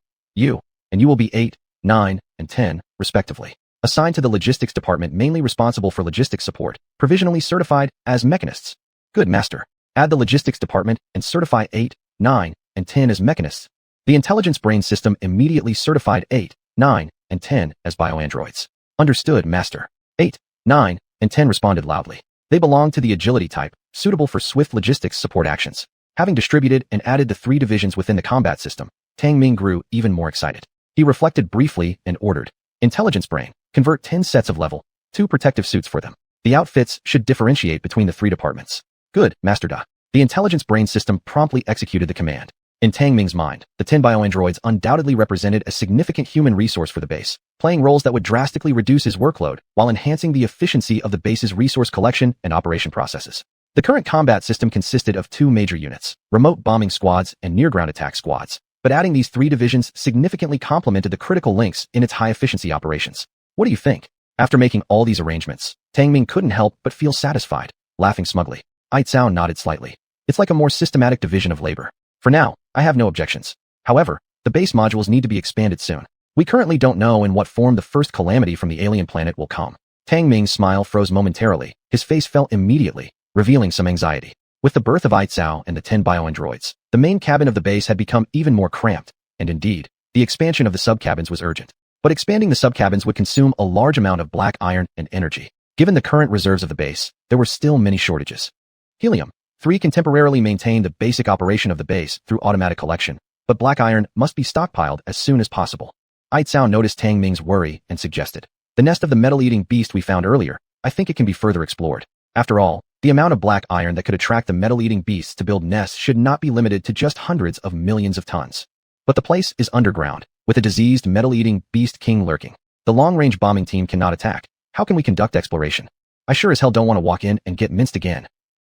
and you will be 8, 9, and 10, respectively. Assigned to the logistics department mainly responsible for logistics support, provisionally certified as mechanists." "Good, Master." "Add the logistics department and certify 8, 9, and 10 as mechanists." The intelligence brain system immediately certified 8, 9, and 10 as bioandroids. "Understood, Master." 8, 9, and 10 responded loudly. They belonged to the agility type, suitable for swift logistics support actions. Having distributed and added the 3 divisions within the combat system, Tang Ming grew even more excited. He reflected briefly and ordered, "Intelligence brain, convert 10 sets of level 2 protective suits for them. The outfits should differentiate between the 3 departments." "Good, Master Da." The intelligence brain system promptly executed the command. In Tang Ming's mind, the 10 bioandroids undoubtedly represented a significant human resource for the base, playing roles that would drastically reduce his workload while enhancing the efficiency of the base's resource collection and operation processes. The current combat system consisted of 2 major units, remote bombing squads and near-ground attack squads, but adding these 3 divisions significantly complemented the critical links in its high-efficiency operations. What do you think? After making all these arrangements, Tang Ming couldn't help but feel satisfied, laughing smugly. Aitzao nodded slightly. It's like a more systematic division of labor. For now, I have no objections. However, the base modules need to be expanded soon. We currently don't know in what form the first calamity from the alien planet will come. Tang Ming's smile froze momentarily. His face fell immediately, revealing some anxiety. With the birth of Aitzao and the 10 bioandroids, the main cabin of the base had become even more cramped, and indeed, the expansion of the subcabins was urgent. But expanding the subcabins would consume a large amount of black iron and energy. Given the current reserves of the base, there were still many shortages. Helium-3 can temporarily maintain the basic operation of the base through automatic collection, but black iron must be stockpiled as soon as possible. Aitzao noticed Tang Ming's worry and suggested, "The nest of the metal-eating beast we found earlier, I think it can be further explored. After all, the amount of black iron that could attract the metal-eating beasts to build nests should not be limited to just hundreds of millions of tons. But the place is underground, with a diseased metal-eating beast king lurking. The long-range bombing team cannot attack. How can we conduct exploration? I sure as hell don't want to walk in and get minced again."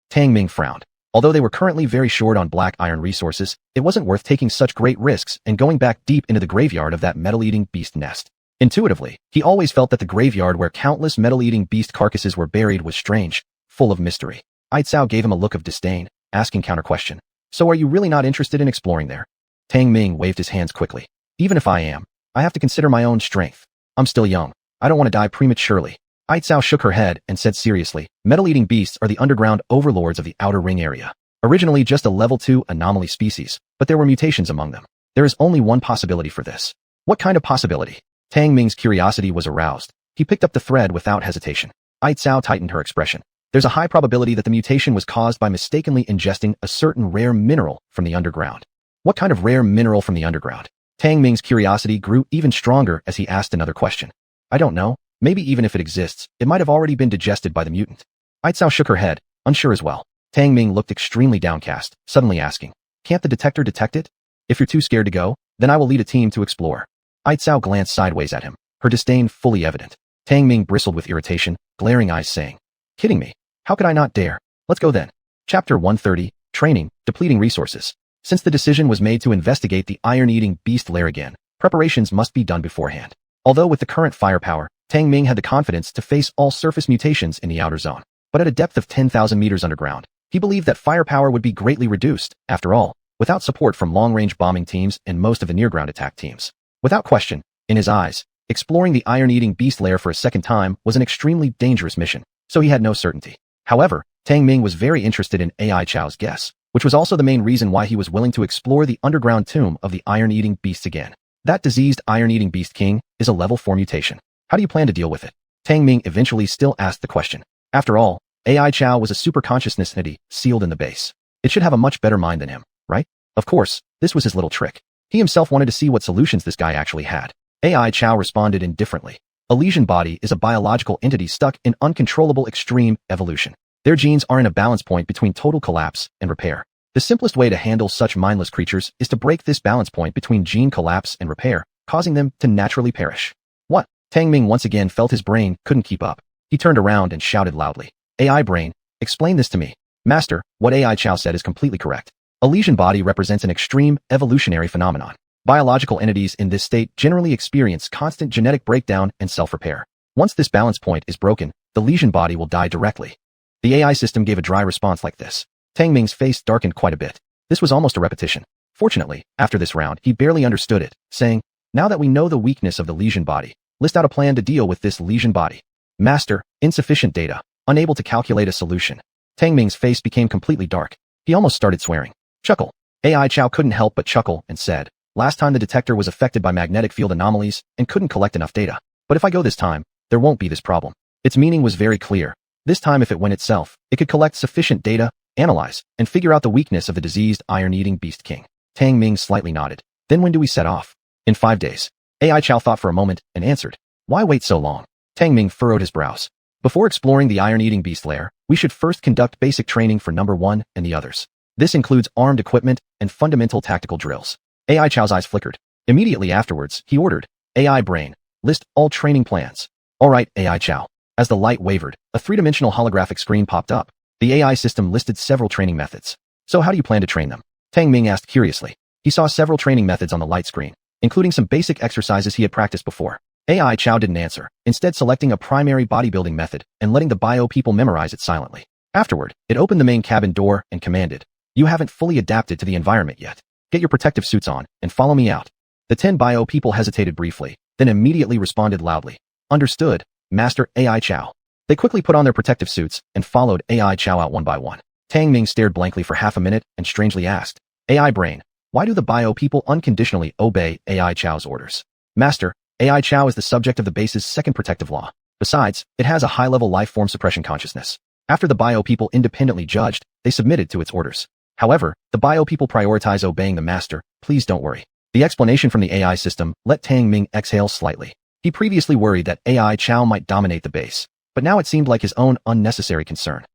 Tang Ming frowned. Although they were currently very short on black iron resources, it wasn't worth taking such great risks and going back deep into the graveyard of that metal-eating beast nest. Intuitively, he always felt that the graveyard where countless metal-eating beast carcasses were buried was strange, full of mystery. Aitzao gave him a look of disdain, asking counter-question, "So are you really not interested in exploring there?" Tang Ming waved his hands quickly. "Even if I am, I have to consider my own strength. I'm still young. I don't want to die prematurely." Aitzao shook her head and said seriously, "Metal-eating beasts are the underground overlords of the Outer Ring area. Originally just a level 2 anomaly species, but there were mutations among them. There is only one possibility for this." "What kind of possibility?" Tang Ming's curiosity was aroused. He picked up the thread without hesitation. Aitzao tightened her expression. "There's a high probability that the mutation was caused by mistakenly ingesting a certain rare mineral from the underground." "What kind of rare mineral from the underground?" Tang Ming's curiosity grew even stronger as he asked another question. "I don't know. Maybe even if it exists, it might have already been digested by the mutant." Aitzao shook her head, unsure as well. Tang Ming looked extremely downcast, suddenly asking, "Can't the detector detect it? If you're too scared to go, then I will lead a team to explore." Aitzao glanced sideways at him, her disdain fully evident. Tang Ming bristled with irritation, glaring eyes saying, "Kidding me? How could I not dare? Let's go then." Chapter 130, Training, Depleting Resources. Since the decision was made to investigate the iron-eating beast lair again, preparations must be done beforehand. Although with the current firepower, Tang Ming had the confidence to face all surface mutations in the outer zone. But at a depth of 10,000 meters underground, he believed that firepower would be greatly reduced, after all, without support from long-range bombing teams and most of the near-ground attack teams. Without question, in his eyes, exploring the iron-eating beast lair for a second time was an extremely dangerous mission, so he had no certainty. However, Tang Ming was very interested in Aichao's guess, which was also the main reason why he was willing to explore the underground tomb of the iron-eating beasts again. That diseased iron-eating beast king is a level 4 mutation. How do you plan to deal with it? Tang Ming eventually still asked the question. After all, Aichao was a super-consciousness entity sealed in the base. It should have a much better mind than him, right? Of course, this was his little trick. He himself wanted to see what solutions this guy actually had. Aichao responded indifferently. A lesion body is a biological entity stuck in uncontrollable extreme evolution. Their genes are in a balance point between total collapse and repair. The simplest way to handle such mindless creatures is to break this balance point between gene collapse and repair, causing them to naturally perish. What? Tang Ming once again felt his brain couldn't keep up. He turned around and shouted loudly. AI brain, explain this to me. Master, what Aichao said is completely correct. A lesion body represents an extreme evolutionary phenomenon. Biological entities in this state generally experience constant genetic breakdown and self-repair. Once this balance point is broken, the lesion body will die directly. The AI system gave a dry response like this. Tang Ming's face darkened quite a bit. This was almost a repetition. Fortunately, after this round, he barely understood it, saying, now that we know the weakness of the lesion body, list out a plan to deal with this lesion body. Master, insufficient data, unable to calculate a solution. Tang Ming's face became completely dark. He almost started swearing. Chuckle. Aichao couldn't help but chuckle and said, last time the detector was affected by magnetic field anomalies and couldn't collect enough data. But if I go this time, there won't be this problem. Its meaning was very clear. This time if it went itself, it could collect sufficient data, analyze, and figure out the weakness of the diseased iron-eating beast king. Tang Ming slightly nodded. Then when do we set off? In 5 days. Aichao thought for a moment and answered. Why wait so long? Tang Ming furrowed his brows. Before exploring the iron-eating beast lair, we should first conduct basic training for number 1 and the others. This includes armed equipment and fundamental tactical drills. AI Chow's eyes flickered. Immediately afterwards, he ordered, AI Brain, list all training plans. All right, AI Chow. As the light wavered, a three-dimensional holographic screen popped up. The AI system listed several training methods. So how do you plan to train them? Tang Ming asked curiously. He saw several training methods on the light screen, including some basic exercises he had practiced before. AI Chow didn't answer, instead selecting a primary bodybuilding method and letting the bio people memorize it silently. Afterward, it opened the main cabin door and commanded, you haven't fully adapted to the environment yet. Get your protective suits on and follow me out. The 10 bio people hesitated briefly, then immediately responded loudly. Understood, Master AI Chow. They quickly put on their protective suits and followed AI Chow out one by one. Tang Ming stared blankly for half a minute and strangely asked, AI Brain, why do the bio people unconditionally obey AI Chow's orders? Master, AI Chow is the subject of the base's second protective law. Besides, it has a high-level life form suppression consciousness. After the bio people independently judged, they submitted to its orders. However, the bio people prioritize obeying the master. Please don't worry. The explanation from the AI system let Tang Ming exhale slightly. He previously worried that AI Chow might dominate the base, but now it seemed like his own unnecessary concern.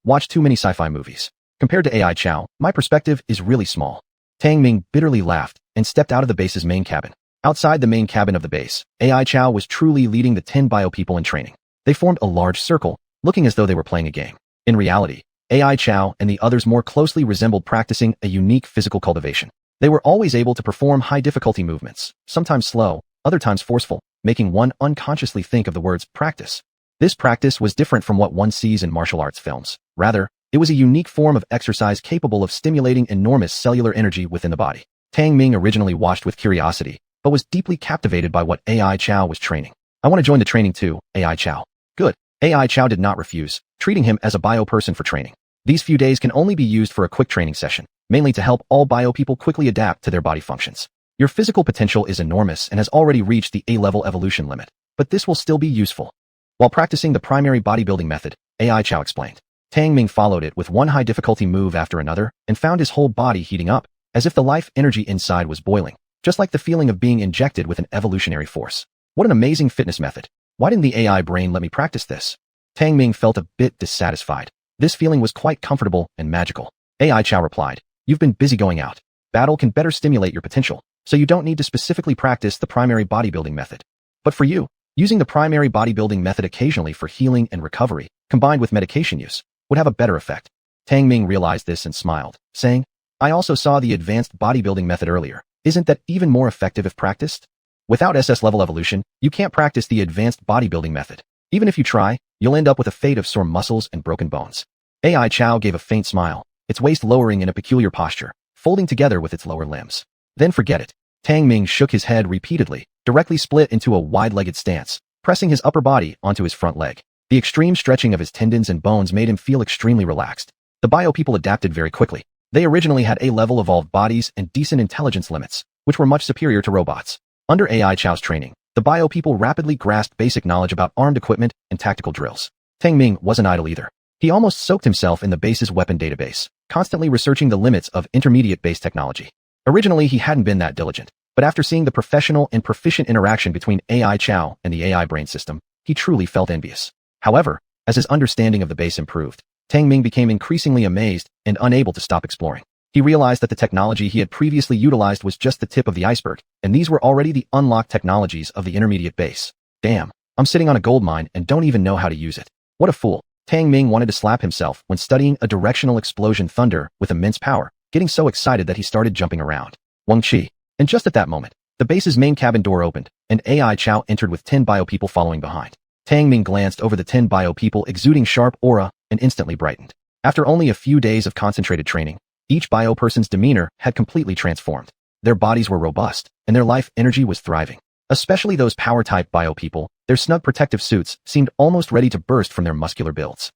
Watch too many sci-fi movies. Compared to AI Chow, my perspective is really small. Tang Ming bitterly laughed and stepped out of the base's main cabin. Outside the main cabin of the base, AI Chow was truly leading the 10 bio people in training. They formed a large circle, looking as though they were playing a game. In reality, AI Chow and the others more closely resembled practicing a unique physical cultivation. They were always able to perform high-difficulty movements, sometimes slow, other times forceful, making one unconsciously think of the words practice. This practice was different from what one sees in martial arts films. Rather, it was a unique form of exercise capable of stimulating enormous cellular energy within the body. Tang Ming originally watched with curiosity, but was deeply captivated by what AI Chow was training. I want to join the training too, AI Chow. Good. AI Chow did not refuse, treating him as a bio person for training. These few days can only be used for a quick training session, mainly to help all bio people quickly adapt to their body functions. Your physical potential is enormous and has already reached the A-level evolution limit, but this will still be useful. While practicing the primary bodybuilding method, AI Chow explained. Tang Ming followed it with one high-difficulty move after another and found his whole body heating up, as if the life energy inside was boiling, just like the feeling of being injected with an evolutionary force. What an amazing fitness method. Why didn't the AI brain let me practice this? Tang Ming felt a bit dissatisfied. This feeling was quite comfortable and magical. AI Chow replied, you've been busy going out. Battle can better stimulate your potential, so you don't need to specifically practice the primary bodybuilding method. But for you, using the primary bodybuilding method occasionally for healing and recovery, combined with medication use, would have a better effect. Tang Ming realized this and smiled, saying, I also saw the advanced bodybuilding method earlier. Isn't that even more effective if practiced? Without SS-level evolution, you can't practice the advanced bodybuilding method. Even if you try, you'll end up with a fate of sore muscles and broken bones. AI Chow gave a faint smile, its waist lowering in a peculiar posture, folding together with its lower limbs. Then forget it. Tang Ming shook his head repeatedly, directly split into a wide-legged stance, pressing his upper body onto his front leg. The extreme stretching of his tendons and bones made him feel extremely relaxed. The bio people adapted very quickly. They originally had A-level evolved bodies and decent intelligence limits, which were much superior to robots. Under AI Chow's training, the bio people rapidly grasped basic knowledge about armed equipment and tactical drills. Tang Ming wasn't idle either. He almost soaked himself in the base's weapon database, constantly researching the limits of intermediate base technology. Originally, he hadn't been that diligent, but after seeing the professional and proficient interaction between AI Chow and the AI brain system, he truly felt envious. However, as his understanding of the base improved, Tang Ming became increasingly amazed and unable to stop exploring. He realized that the technology he had previously utilized was just the tip of the iceberg, and these were already the unlocked technologies of the intermediate base. Damn, I'm sitting on a gold mine and don't even know how to use it. What a fool. Tang Ming wanted to slap himself when studying a directional explosion thunder with immense power, getting so excited that he started jumping around. Wang Qi. And just at that moment, the base's main cabin door opened, and AI Chow entered with 10 bio people following behind. Tang Ming glanced over the 10 bio people exuding sharp aura and instantly brightened. After only a few days of concentrated training, each bio person's demeanor had completely transformed. Their bodies were robust, and their life energy was thriving. Especially those power-type bio people, their snug protective suits seemed almost ready to burst from their muscular builds.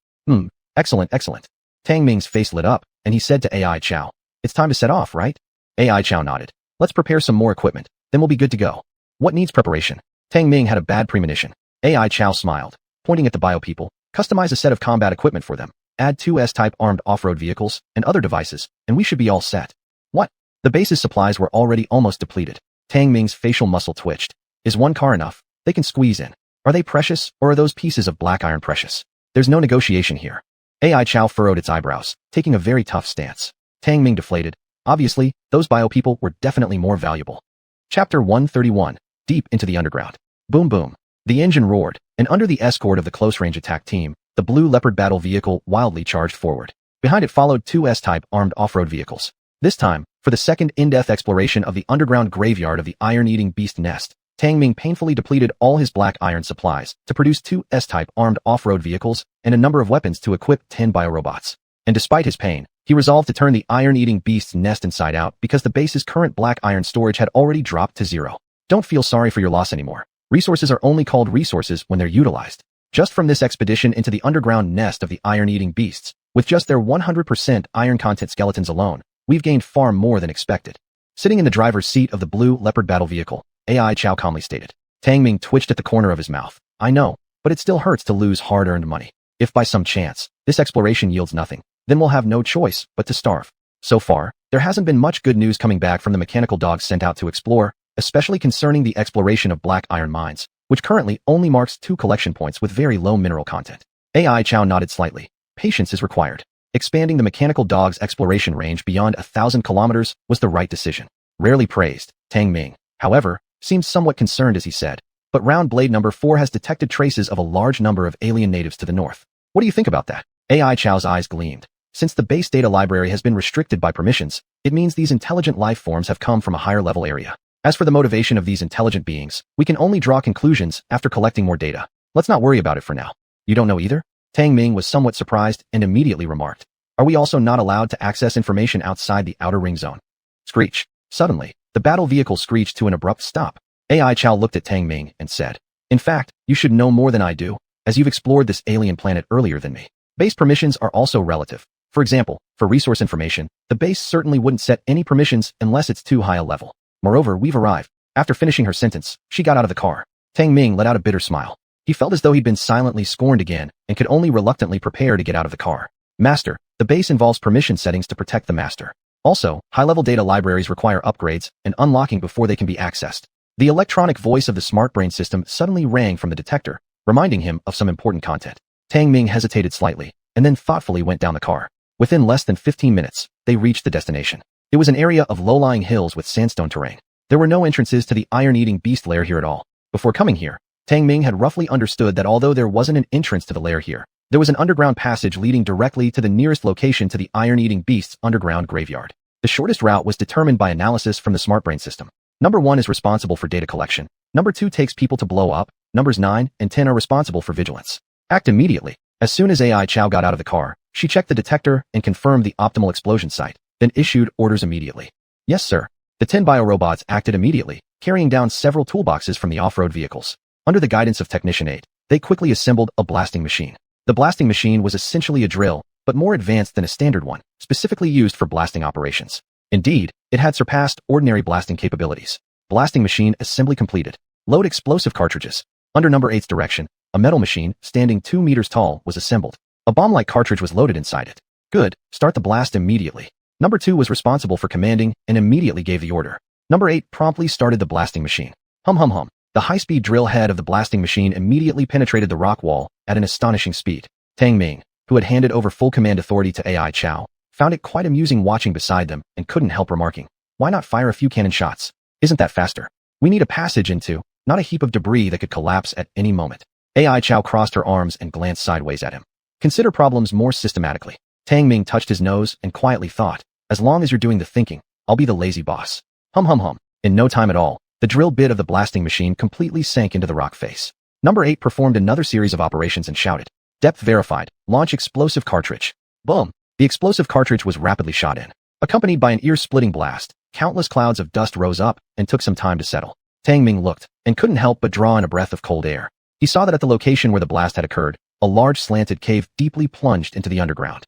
Excellent, excellent. Tang Ming's face lit up, and he said to AI Chow, it's time to set off, right? AI Chow nodded. Let's prepare some more equipment, then we'll be good to go. What needs preparation? Tang Ming had a bad premonition. AI Chow smiled, pointing at the bio people. Customize a set of combat equipment for them. Add 2 S-type armed off-road vehicles and other devices, and we should be all set. What? The base's supplies were already almost depleted. Tang Ming's facial muscle twitched. Is one car enough? They can squeeze in. Are they precious, or are those pieces of black iron precious? There's no negotiation here. AI Chow furrowed its eyebrows, taking a very tough stance. Tang Ming deflated. Obviously, those bio people were definitely more valuable. Chapter 131. Deep into the underground. Boom boom. The engine roared, and under the escort of the close-range attack team, the blue Leopard battle vehicle wildly charged forward. Behind it followed two S-type armed off-road vehicles. This time, for the second in-depth exploration of the underground graveyard of the iron-eating beast nest, Tang Ming painfully depleted all his black iron supplies to produce two S-type armed off-road vehicles and a number of weapons to equip 10 biorobots. And despite his pain, he resolved to turn the iron-eating beast's nest inside out because the base's current black iron storage had already dropped to 0. Don't feel sorry for your loss anymore. Resources are only called resources when they're utilized. Just from this expedition into the underground nest of the iron-eating beasts, with just their 100% iron content skeletons alone, we've gained far more than expected. Sitting in the driver's seat of the blue Leopard battle vehicle, AI Chow calmly stated. Tang Ming twitched at the corner of his mouth. I know, but it still hurts to lose hard-earned money. If by some chance, this exploration yields nothing, then we'll have no choice but to starve. So far, there hasn't been much good news coming back from the mechanical dogs sent out to explore, especially concerning the exploration of black iron mines, which currently only marks 2 collection points with very low mineral content. AI Chow nodded slightly. Patience is required. Expanding the mechanical dog's exploration range beyond 1,000 kilometers was the right decision. Rarely praised, Tang Ming, however, seemed somewhat concerned as he said, but round blade number 4 has detected traces of a large number of alien natives to the north. What do you think about that? AI Chow's eyes gleamed. Since the base data library has been restricted by permissions, it means these intelligent life forms have come from a higher level area. As for the motivation of these intelligent beings, we can only draw conclusions after collecting more data. Let's not worry about it for now. You don't know either? Tang Ming was somewhat surprised and immediately remarked. Are we also not allowed to access information outside the outer ring zone? Screech. Suddenly, the battle vehicle screeched to an abrupt stop. AI Chow looked at Tang Ming and said, in fact, you should know more than I do, as you've explored this alien planet earlier than me. Base permissions are also relative. For example, for resource information, the base certainly wouldn't set any permissions unless it's too high a level. Moreover, we've arrived. After finishing her sentence, she got out of the car. Tang Ming let out a bitter smile. He felt as though he'd been silently scorned again and could only reluctantly prepare to get out of the car. Master, the base involves permission settings to protect the master. Also, high-level data libraries require upgrades and unlocking before they can be accessed. The electronic voice of the smart brain system suddenly rang from the detector, reminding him of some important content. Tang Ming hesitated slightly and then thoughtfully went down the car. Within less than 15 minutes, they reached the destination. It was an area of low-lying hills with sandstone terrain. There were no entrances to the iron-eating beast lair here at all. Before coming here, Tang Ming had roughly understood that although there wasn't an entrance to the lair here, there was an underground passage leading directly to the nearest location to the iron-eating beast's underground graveyard. The shortest route was determined by analysis from the smart brain system. Number 1 is responsible for data collection. Number 2 takes people to blow up. Numbers 9 and 10 are responsible for vigilance. Act immediately. As soon as AI Chow got out of the car, she checked the detector and confirmed the optimal explosion site, then issued orders immediately. Yes, sir. The 10 biorobots acted immediately, carrying down several toolboxes from the off-road vehicles. Under the guidance of Technician 8, they quickly assembled a blasting machine. The blasting machine was essentially a drill, but more advanced than a standard one, specifically used for blasting operations. Indeed, it had surpassed ordinary blasting capabilities. Blasting machine assembly completed. Load explosive cartridges. Under number 8's direction, a metal machine, standing 2 meters tall, was assembled. A bomb-like cartridge was loaded inside it. Good, start the blast immediately. Number 2 was responsible for commanding and immediately gave the order. Number 8 promptly started the blasting machine. Hum hum hum. The high-speed drill head of the blasting machine immediately penetrated the rock wall at an astonishing speed. Tang Ming, who had handed over full command authority to AI Chow, found it quite amusing watching beside them and couldn't help remarking, why not fire a few cannon shots? Isn't that faster? We need a passage into, not a heap of debris that could collapse at any moment. AI Chow crossed her arms and glanced sideways at him. Consider problems more systematically. Tang Ming touched his nose and quietly thought, as long as you're doing the thinking, I'll be the lazy boss. Hum hum hum. In no time at all, the drill bit of the blasting machine completely sank into the rock face. Number 8 performed another series of operations and shouted, depth verified, launch explosive cartridge. Boom. The explosive cartridge was rapidly shot in. Accompanied by an ear-splitting blast, countless clouds of dust rose up and took some time to settle. Tang Ming looked and couldn't help but draw in a breath of cold air. He saw that at the location where the blast had occurred, a large slanted cave deeply plunged into the underground.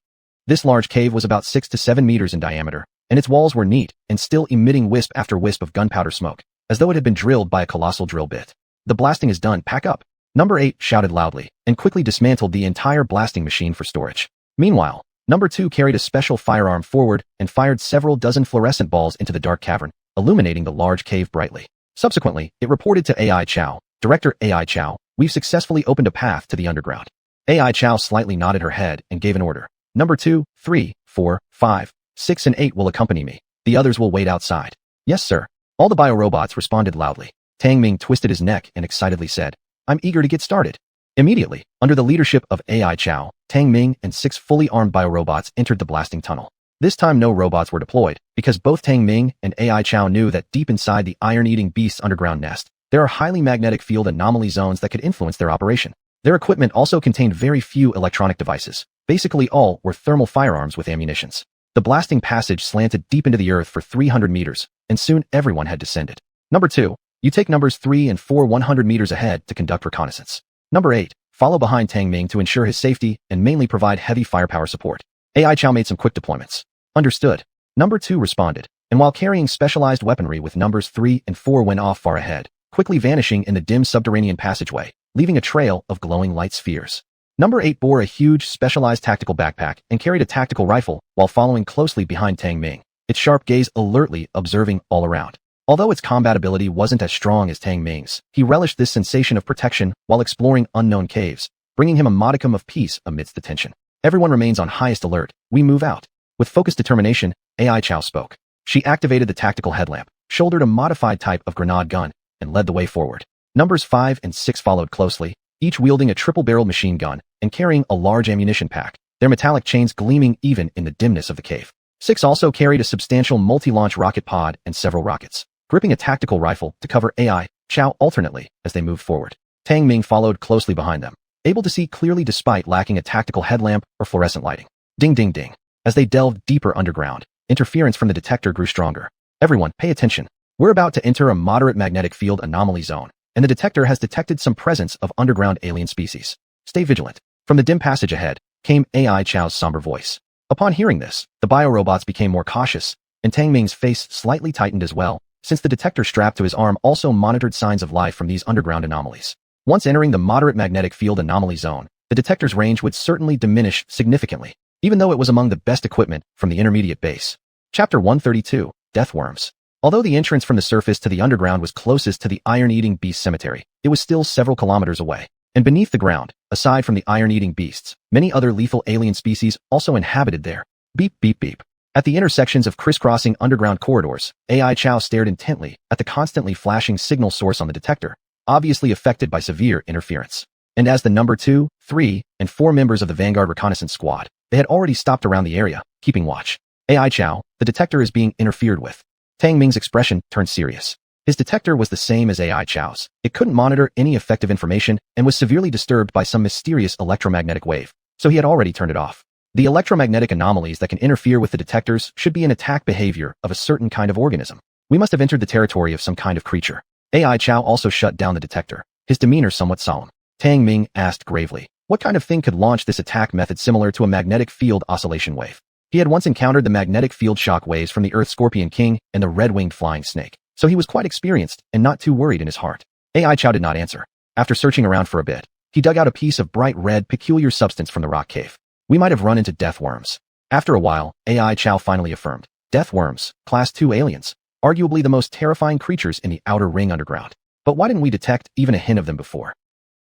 This large cave was about 6 to 7 meters in diameter, and its walls were neat and still emitting wisp after wisp of gunpowder smoke, as though it had been drilled by a colossal drill bit. The blasting is done, pack up. Number 8 shouted loudly and quickly dismantled the entire blasting machine for storage. Meanwhile, Number 2 carried a special firearm forward and fired several dozen fluorescent balls into the dark cavern, illuminating the large cave brightly. Subsequently, it reported to AI Chow, Director AI Chow, we've successfully opened a path to the underground. AI Chow slightly nodded her head and gave an order. Number 2, 3, 4, 5, 6 and 8 will accompany me. The others will wait outside. Yes, sir. All the biorobots responded loudly. Tang Ming twisted his neck and excitedly said, I'm eager to get started. Immediately, under the leadership of AI Chow, Tang Ming and 6 fully armed biorobots entered the blasting tunnel. This time no robots were deployed, because both Tang Ming and AI Chow knew that deep inside the iron-eating beast's underground nest, there are highly magnetic field anomaly zones that could influence their operation. Their equipment also contained very few electronic devices. Basically all were thermal firearms with ammunitions. The blasting passage slanted deep into the earth for 300 meters, and soon everyone had descended. Number 2. You take numbers 3 and 4 100 meters ahead to conduct reconnaissance. Number 8. Follow behind Tang Ming to ensure his safety and mainly provide heavy firepower support. AI Chow made some quick deployments. Understood. Number 2 responded, and while carrying specialized weaponry with numbers 3 and 4 went off far ahead, quickly vanishing in the dim subterranean passageway, leaving a trail of glowing light spheres. Number 8 bore a huge, specialized tactical backpack and carried a tactical rifle while following closely behind Tang Ming, its sharp gaze alertly observing all around. Although its combat ability wasn't as strong as Tang Ming's, he relished this sensation of protection while exploring unknown caves, bringing him a modicum of peace amidst the tension. Everyone remains on highest alert. We move out. With focused determination, AI Chow spoke. She activated the tactical headlamp, shouldered a modified type of grenade gun, and led the way forward. Numbers 5 and 6 followed closely, each wielding a triple-barreled machine gun and carrying a large ammunition pack, their metallic chains gleaming even in the dimness of the cave. 6 also carried a substantial multi-launch rocket pod and several rockets, gripping a tactical rifle to cover AI Chow alternately as they moved forward. Tang Ming followed closely behind them, able to see clearly despite lacking a tactical headlamp or fluorescent lighting. Ding ding ding. As they delved deeper underground, interference from the detector grew stronger. Everyone, pay attention. We're about to enter a moderate magnetic field anomaly zone, and the detector has detected some presence of underground alien species. Stay vigilant. From the dim passage ahead came AI Chow's somber voice. Upon hearing this, the biorobots became more cautious, and Tang Ming's face slightly tightened as well, since the detector strapped to his arm also monitored signs of life from these underground anomalies. Once entering the moderate magnetic field anomaly zone, the detector's range would certainly diminish significantly, even though it was among the best equipment from the intermediate base. Chapter 132, Deathworms. Although the entrance from the surface to the underground was closest to the iron-eating beast cemetery, it was still several kilometers away. And beneath the ground, aside from the iron-eating beasts, many other lethal alien species also inhabited there. Beep beep beep. At the intersections of crisscrossing underground corridors, AI Chow stared intently at the constantly flashing signal source on the detector, obviously affected by severe interference. And as the number 2, 3, and 4 members of the Vanguard Reconnaissance Squad, they had already stopped around the area, keeping watch. AI Chow, the detector is being interfered with. Tang Ming's expression turned serious. His detector was the same as AI Chow's. It couldn't monitor any effective information and was severely disturbed by some mysterious electromagnetic wave, so he had already turned it off. The electromagnetic anomalies that can interfere with the detectors should be an attack behavior of a certain kind of organism. We must have entered the territory of some kind of creature. AI Chow also shut down the detector, his demeanor somewhat solemn. Tang Ming asked gravely, what kind of thing could launch this attack method similar to a magnetic field oscillation wave? He had once encountered the magnetic field shock waves from the Earth Scorpion King and the red-winged flying snake, so he was quite experienced and not too worried in his heart. AI Chow did not answer. After searching around for a bit, he dug out a piece of bright red, peculiar substance from the rock cave. We might have run into deathworms. After a while, AI Chow finally affirmed. Deathworms, Class 2 aliens, arguably the most terrifying creatures in the outer ring underground. But why didn't we detect even a hint of them before?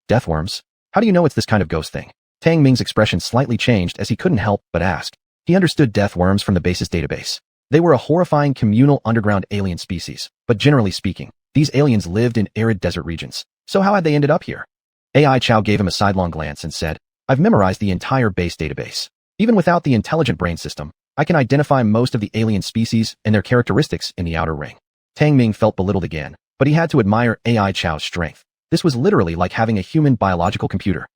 Deathworms? How do you know it's this kind of ghost thing? Tang Ming's expression slightly changed as he couldn't help but ask. He understood deathworms from the base's database. They were a horrifying communal underground alien species, but generally speaking, these aliens lived in arid desert regions. So how had they ended up here? AI Chow gave him a sidelong glance and said, I've memorized the entire base database. Even without the intelligent brain system, I can identify most of the alien species and their characteristics in the outer ring. Tang Ming felt belittled again, but he had to admire AI Chow's strength. This was literally like having a human biological computer.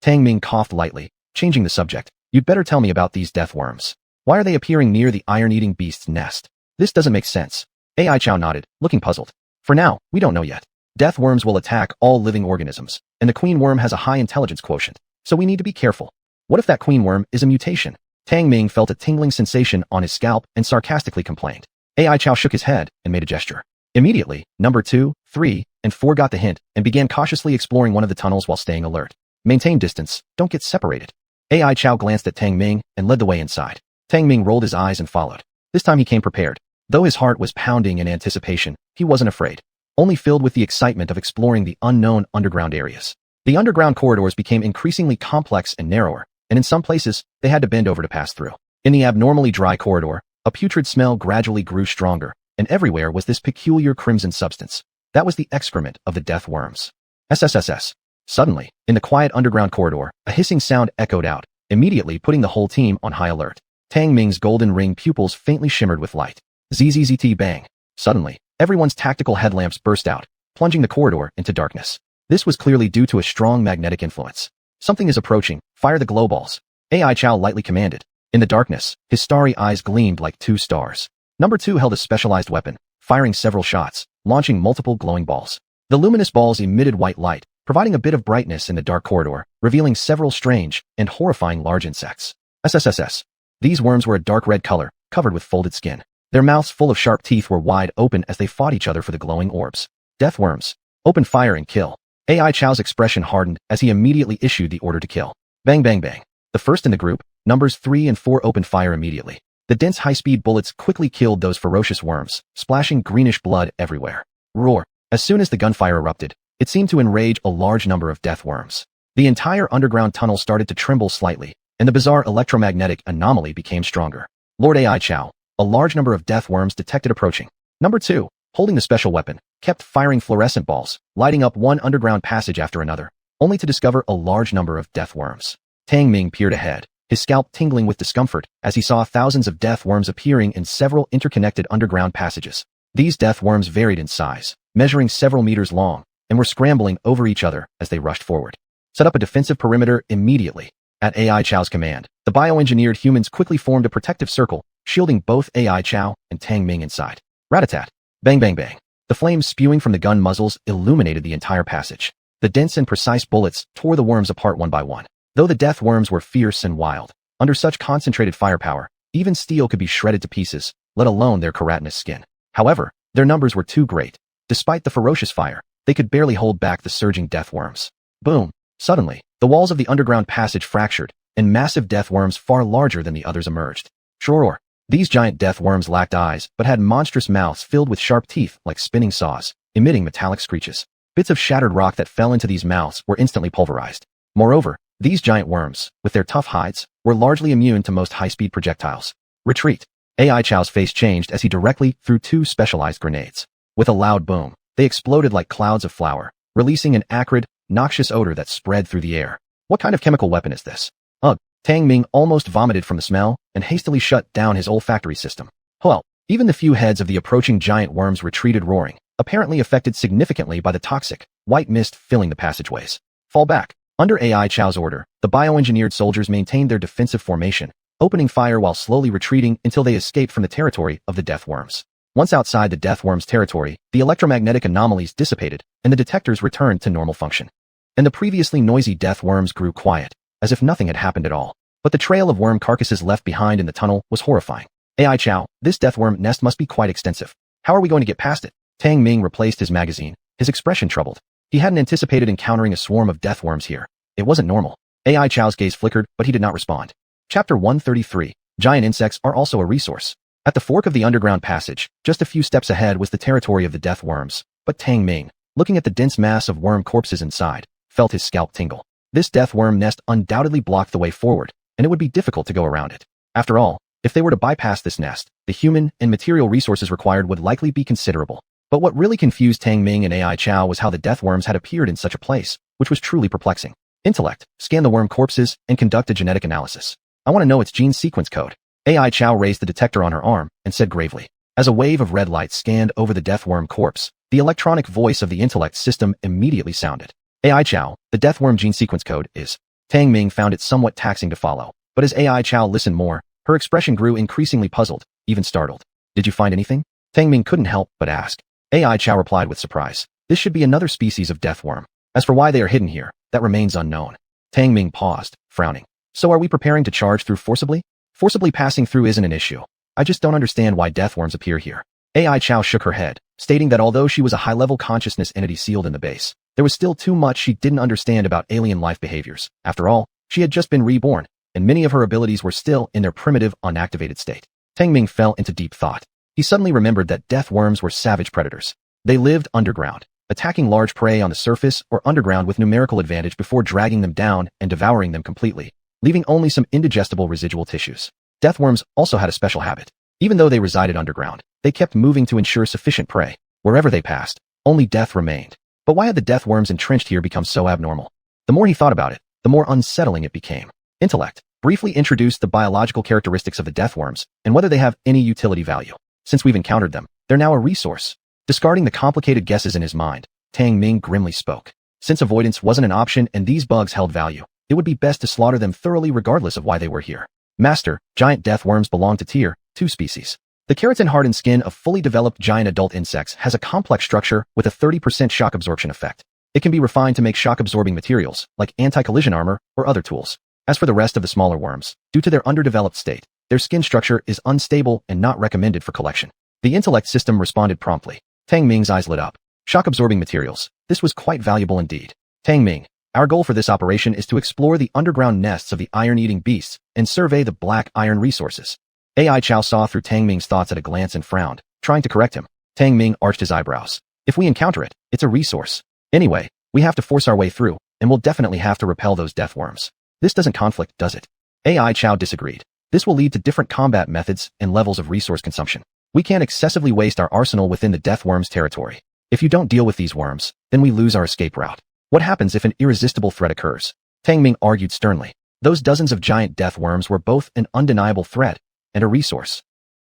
Tang Ming coughed lightly, changing the subject. You'd better tell me about these deathworms. Why are they appearing near the iron-eating beast's nest? This doesn't make sense. AI Chow nodded, looking puzzled. For now, we don't know yet. Deathworms will attack all living organisms, and the queen worm has a high intelligence quotient, so we need to be careful. What if that queen worm is a mutation? Tang Ming felt a tingling sensation on his scalp and sarcastically complained. AI Chow shook his head and made a gesture. Immediately, number 2, 3, and 4 got the hint and began cautiously exploring one of the tunnels while staying alert. Maintain distance, don't get separated. AI Chow glanced at Tang Ming and led the way inside. Tang Ming rolled his eyes and followed. This time he came prepared. Though his heart was pounding in anticipation, he wasn't afraid, only filled with the excitement of exploring the unknown underground areas. The underground corridors became increasingly complex and narrower, and in some places, they had to bend over to pass through. In the abnormally dry corridor, a putrid smell gradually grew stronger, and everywhere was this peculiar crimson substance. That was the excrement of the death worms. SSSS. Suddenly, in the quiet underground corridor, a hissing sound echoed out, immediately putting the whole team on high alert. Tang Ming's golden ring pupils faintly shimmered with light. ZZZT bang. Suddenly, everyone's tactical headlamps burst out, plunging the corridor into darkness. This was clearly due to a strong magnetic influence. Something is approaching. Fire the glow balls. AI Chow lightly commanded. In the darkness, his starry eyes gleamed like two stars. Number 2 held a specialized weapon, firing several shots, launching multiple glowing balls. The luminous balls emitted white light, providing a bit of brightness in the dark corridor, revealing several strange and horrifying large insects. SSSS. These worms were a dark red color, covered with folded skin. Their mouths full of sharp teeth were wide open as they fought each other for the glowing orbs. Death worms. Open fire and kill. AI Chow's expression hardened as he immediately issued the order to kill. Bang bang bang. The first in the group, numbers 3 and 4 opened fire immediately. The dense high-speed bullets quickly killed those ferocious worms, splashing greenish blood everywhere. Roar. As soon as the gunfire erupted, it seemed to enrage a large number of death worms. The entire underground tunnel started to tremble slightly, and the bizarre electromagnetic anomaly became stronger. Lord AI Chow. A large number of death worms detected approaching. Number 2, holding the special weapon, kept firing fluorescent balls, lighting up one underground passage after another, only to discover a large number of death worms. Tang Ming peered ahead, his scalp tingling with discomfort as he saw thousands of death worms appearing in several interconnected underground passages. These death worms varied in size, measuring several meters long, and were scrambling over each other as they rushed forward. Set up a defensive perimeter immediately. At AI Chow's command, the bioengineered humans quickly formed a protective circle, shielding both AI Chow and Tang Ming inside. Rat-a-tat. Bang bang bang. The flames spewing from the gun muzzles illuminated the entire passage. The dense and precise bullets tore the worms apart one by one. Though the death worms were fierce and wild, under such concentrated firepower, even steel could be shredded to pieces, let alone their keratinous skin. However, their numbers were too great. Despite the ferocious fire, they could barely hold back the surging death worms. Boom. Suddenly, the walls of the underground passage fractured, and massive death worms far larger than the others emerged. Sure. These giant death worms lacked eyes, but had monstrous mouths filled with sharp teeth like spinning saws, emitting metallic screeches. Bits of shattered rock that fell into these mouths were instantly pulverized. Moreover, these giant worms, with their tough hides, were largely immune to most high-speed projectiles. Retreat. AI Chow's face changed as he directly threw 2 specialized grenades. With a loud boom, they exploded like clouds of flour, releasing an acrid, noxious odor that spread through the air. What kind of chemical weapon is this? Ugh. Tang Ming almost vomited from the smell and hastily shut down his olfactory system. Well, even the few heads of the approaching giant worms retreated roaring, apparently affected significantly by the toxic, white mist filling the passageways. Fall back. Under AI Chow's order, the bioengineered soldiers maintained their defensive formation, opening fire while slowly retreating until they escaped from the territory of the death worms. Once outside the death worms' territory, the electromagnetic anomalies dissipated, and the detectors returned to normal function. And the previously noisy death worms grew quiet, as if nothing had happened at all. But the trail of worm carcasses left behind in the tunnel was horrifying. AI Chow, this death worm nest must be quite extensive. How are we going to get past it? Tang Ming replaced his magazine, his expression troubled. He hadn't anticipated encountering a swarm of death worms here. It wasn't normal. AI Chow's gaze flickered, but he did not respond. Chapter 133. Giant insects are also a resource. At the fork of the underground passage, just a few steps ahead was the territory of the death worms, but Tang Ming, looking at the dense mass of worm corpses inside, felt his scalp tingle. This death worm nest undoubtedly blocked the way forward, and it would be difficult to go around it. After all, if they were to bypass this nest, the human and material resources required would likely be considerable. But what really confused Tang Ming and AI Chow was how the death worms had appeared in such a place, which was truly perplexing. Intellect, scan the worm corpses and conduct a genetic analysis. I want to know its gene sequence code. AI Chow raised the detector on her arm and said gravely. As a wave of red light scanned over the death worm corpse, the electronic voice of the intellect system immediately sounded. AI Chow, the death worm gene sequence code is. Tang Ming found it somewhat taxing to follow, but as AI Chow listened more, her expression grew increasingly puzzled, even startled. Did you find anything? Tang Ming couldn't help but ask. AI Chow replied with surprise. This should be another species of death worm. As for why they are hidden here, that remains unknown. Tang Ming paused, frowning. So are we preparing to charge through forcibly? Forcibly passing through isn't an issue. I just don't understand why death worms appear here. AI Chow shook her head, stating that although she was a high-level consciousness entity sealed in the base, there was still too much she didn't understand about alien life behaviors. After all, she had just been reborn, and many of her abilities were still in their primitive, unactivated state. Tang Ming fell into deep thought. He suddenly remembered that death worms were savage predators. They lived underground, attacking large prey on the surface or underground with numerical advantage before dragging them down and devouring them completely, leaving only some indigestible residual tissues. Death worms also had a special habit. Even though they resided underground, they kept moving to ensure sufficient prey. Wherever they passed, only death remained. But why had the death worms entrenched here become so abnormal? The more he thought about it, the more unsettling it became. Intellect briefly introduced the biological characteristics of the death worms and whether they have any utility value. Since we've encountered them, they're now a resource. Discarding the complicated guesses in his mind, Tang Ming grimly spoke. Since avoidance wasn't an option and these bugs held value, it would be best to slaughter them thoroughly regardless of why they were here. Master, giant death worms belong to Tier 2 species. The keratin-hardened skin of fully developed giant adult insects has a complex structure with a 30% shock absorption effect. It can be refined to make shock-absorbing materials, like anti-collision armor or other tools. As for the rest of the smaller worms, due to their underdeveloped state, their skin structure is unstable and not recommended for collection. The intellect system responded promptly. Tang Ming's eyes lit up. Shock-absorbing materials. This was quite valuable indeed. Tang Ming, our goal for this operation is to explore the underground nests of the iron-eating beasts and survey the black iron resources. AI Chow saw through Tang Ming's thoughts at a glance and frowned, trying to correct him. Tang Ming arched his eyebrows. If we encounter it, it's a resource. Anyway, we have to force our way through, and we'll definitely have to repel those death worms. This doesn't conflict, does it? AI Chow disagreed. This will lead to different combat methods and levels of resource consumption. We can't excessively waste our arsenal within the death worms' territory. If you don't deal with these worms, then we lose our escape route. What happens if an irresistible threat occurs? Tang Ming argued sternly. Those dozens of giant death worms were both an undeniable threat and a resource.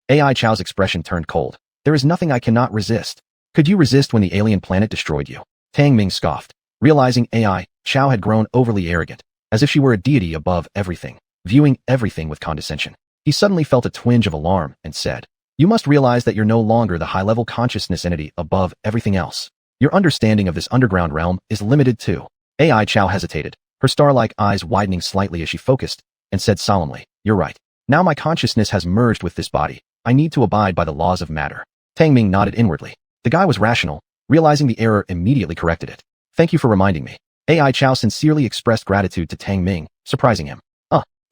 AI Chow's expression turned cold. There is nothing I cannot resist. Could you resist when the alien planet destroyed you? Tang Ming scoffed. Realizing AI Chow had grown overly arrogant, as if she were a deity above everything, viewing everything with condescension. He suddenly felt a twinge of alarm and said, "You must realize that you're no longer the high-level consciousness entity above everything else. Your understanding of this underground realm is limited too." AI Chow hesitated, her star-like eyes widening slightly as she focused, and said solemnly, "You're right. Now my consciousness has merged with this body. I need to abide by the laws of matter." Tang Ming nodded inwardly. The guy was rational. Realizing the error immediately corrected it. "Thank you for reminding me." AI Chow sincerely expressed gratitude to Tang Ming, surprising him.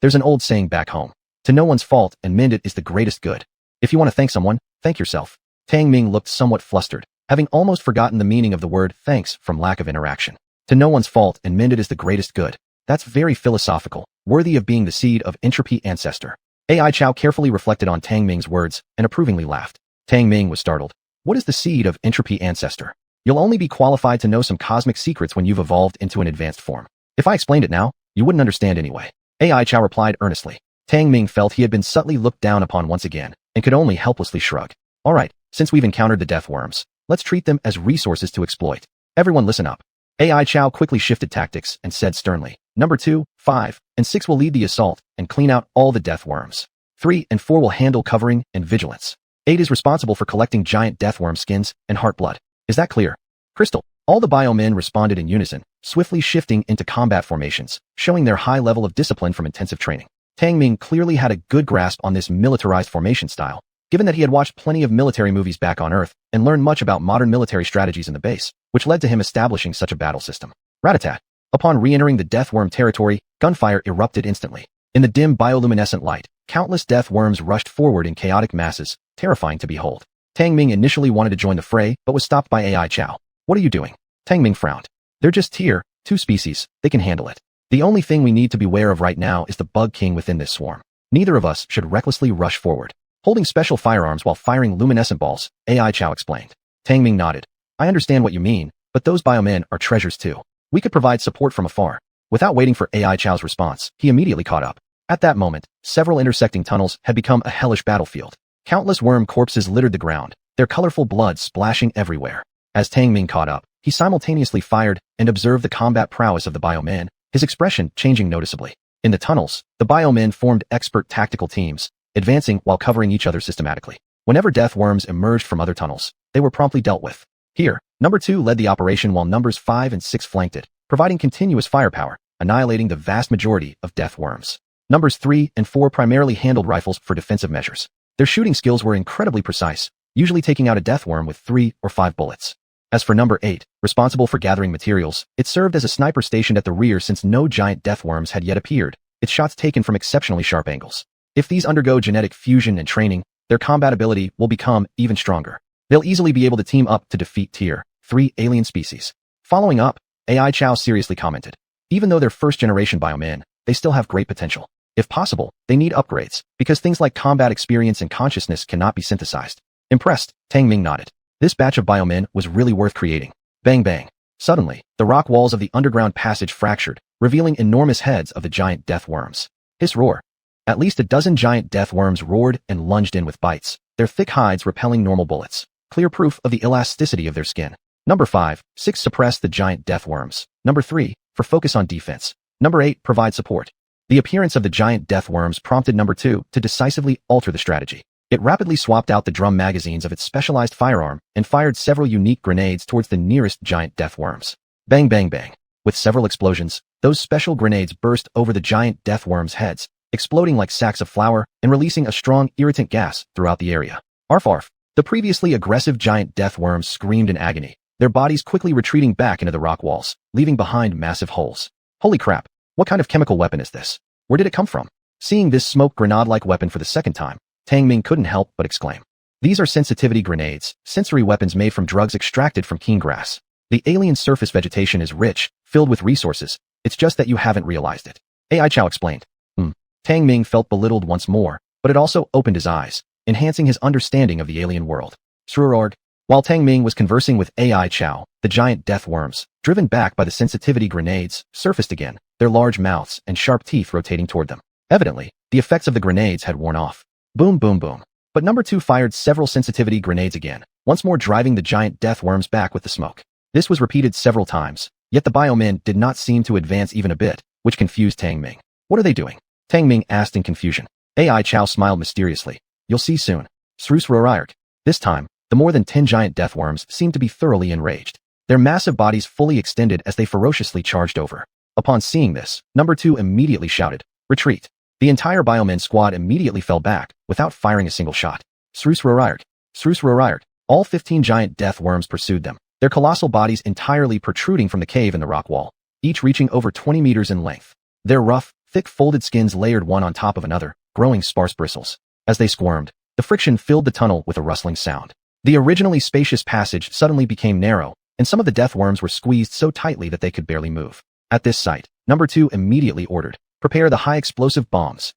There's an old saying back home. To know one's fault and mend it is the greatest good. If you want to thank someone, thank yourself. Tang Ming looked somewhat flustered, having almost forgotten the meaning of the word thanks from lack of interaction. To know one's fault and mend it is the greatest good. That's very philosophical, worthy of being the seed of entropy ancestor. AI Chow carefully reflected on Tang Ming's words and approvingly laughed. Tang Ming was startled. What is the seed of entropy ancestor? You'll only be qualified to know some cosmic secrets when you've evolved into an advanced form. If I explained it now, you wouldn't understand anyway. AI Chow replied earnestly. Tang Ming felt he had been subtly looked down upon once again, and could only helplessly shrug. All right, since we've encountered the death worms, let's treat them as resources to exploit. Everyone listen up. AI Chow quickly shifted tactics and said sternly, Number 2, 5, and 6 will lead the assault and clean out all the death worms. 3 and 4 will handle covering and vigilance. 8 is responsible for collecting giant death worm skins and heart blood. Is that clear? Crystal. All the biomen responded in unison, swiftly shifting into combat formations, showing their high level of discipline from intensive training. Tang Ming clearly had a good grasp on this militarized formation style, given that he had watched plenty of military movies back on Earth and learned much about modern military strategies in the base, which led to him establishing such a battle system. Rat-a-tat. Upon re-entering the death worm territory, gunfire erupted instantly. In the dim bioluminescent light, countless death worms rushed forward in chaotic masses, terrifying to behold. Tang Ming initially wanted to join the fray, but was stopped by AI Chow. What are you doing? Tang Ming frowned. They're just Tier 2 species. They can handle it. The only thing we need to beware of right now is the bug king within this swarm. Neither of us should recklessly rush forward. Holding special firearms while firing luminescent balls, AI Chow explained. Tang Ming nodded. I understand what you mean, but those biomen are treasures too. We could provide support from afar. Without waiting for AI Chow's response, he immediately caught up. At that moment, several intersecting tunnels had become a hellish battlefield. Countless worm corpses littered the ground, their colorful blood splashing everywhere. As Tang Ming caught up, he simultaneously fired and observed the combat prowess of the biomen, his expression changing noticeably. In the tunnels, the biomen formed expert tactical teams, advancing while covering each other systematically. Whenever death worms emerged from other tunnels, they were promptly dealt with. Here, Number 2 led the operation while Numbers 5 and 6 flanked it, providing continuous firepower, annihilating the vast majority of death worms. Numbers 3 and 4 primarily handled rifles for defensive measures. Their shooting skills were incredibly precise, usually taking out a death worm with 3 or 5 bullets. As for Number 8, responsible for gathering materials, it served as a sniper stationed at the rear since no giant death worms had yet appeared, its shots taken from exceptionally sharp angles. If these undergo genetic fusion and training, their combat ability will become even stronger. They'll easily be able to team up to defeat Tier 3 alien species. Following up, AI Chow seriously commented. Even though they're first-generation biomen, they still have great potential. If possible, they need upgrades, because things like combat experience and consciousness cannot be synthesized. Impressed, Tang Ming nodded. This batch of biomen was really worth creating. Bang bang. Suddenly, the rock walls of the underground passage fractured, revealing enormous heads of the giant death worms. Hiss roar. At least a dozen giant death worms roared and lunged in with bites, their thick hides repelling normal bullets. Clear proof of the elasticity of their skin. Number 5, 6 suppress the giant death worms. Number 3, for focus on defense. Number 8, provide support. The appearance of the giant death worms prompted Number 2 to decisively alter the strategy. It rapidly swapped out the drum magazines of its specialized firearm and fired several unique grenades towards the nearest giant death worms. Bang bang bang. With several explosions, those special grenades burst over the giant death worms' heads, exploding like sacks of flour and releasing a strong irritant gas throughout the area. Arf arf. The previously aggressive giant death worms screamed in agony, their bodies quickly retreating back into the rock walls, leaving behind massive holes. Holy crap, what kind of chemical weapon is this? Where did it come from? Seeing this smoke grenade-like weapon for the second time, Tang Ming couldn't help but exclaim. These are sensitivity grenades, sensory weapons made from drugs extracted from keen grass. The alien surface vegetation is rich, filled with resources, it's just that you haven't realized it. AI Chow explained. Tang Ming felt belittled once more, but it also opened his eyes, enhancing his understanding of the alien world. Srurorg. While Tang Ming was conversing with AI Chow, the giant death worms, driven back by the sensitivity grenades, surfaced again, their large mouths and sharp teeth rotating toward them. Evidently, the effects of the grenades had worn off. Boom boom boom. But Number 2 fired several sensitivity grenades again, once more driving the giant death worms back with the smoke. This was repeated several times, yet the biomen did not seem to advance even a bit, which confused Tang Ming. What are they doing? Tang Ming asked in confusion. AI Chow smiled mysteriously. You'll see soon. Srurorg. This time, the more than 10 giant death worms seemed to be thoroughly enraged. Their massive bodies fully extended as they ferociously charged over. Upon seeing this, Number 2 immediately shouted, "Retreat." The entire biomen squad immediately fell back, without firing a single shot. Srurorg. All 15 giant death worms pursued them, their colossal bodies entirely protruding from the cave in the rock wall, each reaching over 20 meters in length. Their rough, thick folded skins layered one on top of another, growing sparse bristles. As they squirmed, the friction filled the tunnel with a rustling sound. The originally spacious passage suddenly became narrow, and some of the death worms were squeezed so tightly that they could barely move. At this sight, Number 2 immediately ordered, "Prepare the high-explosive bombs."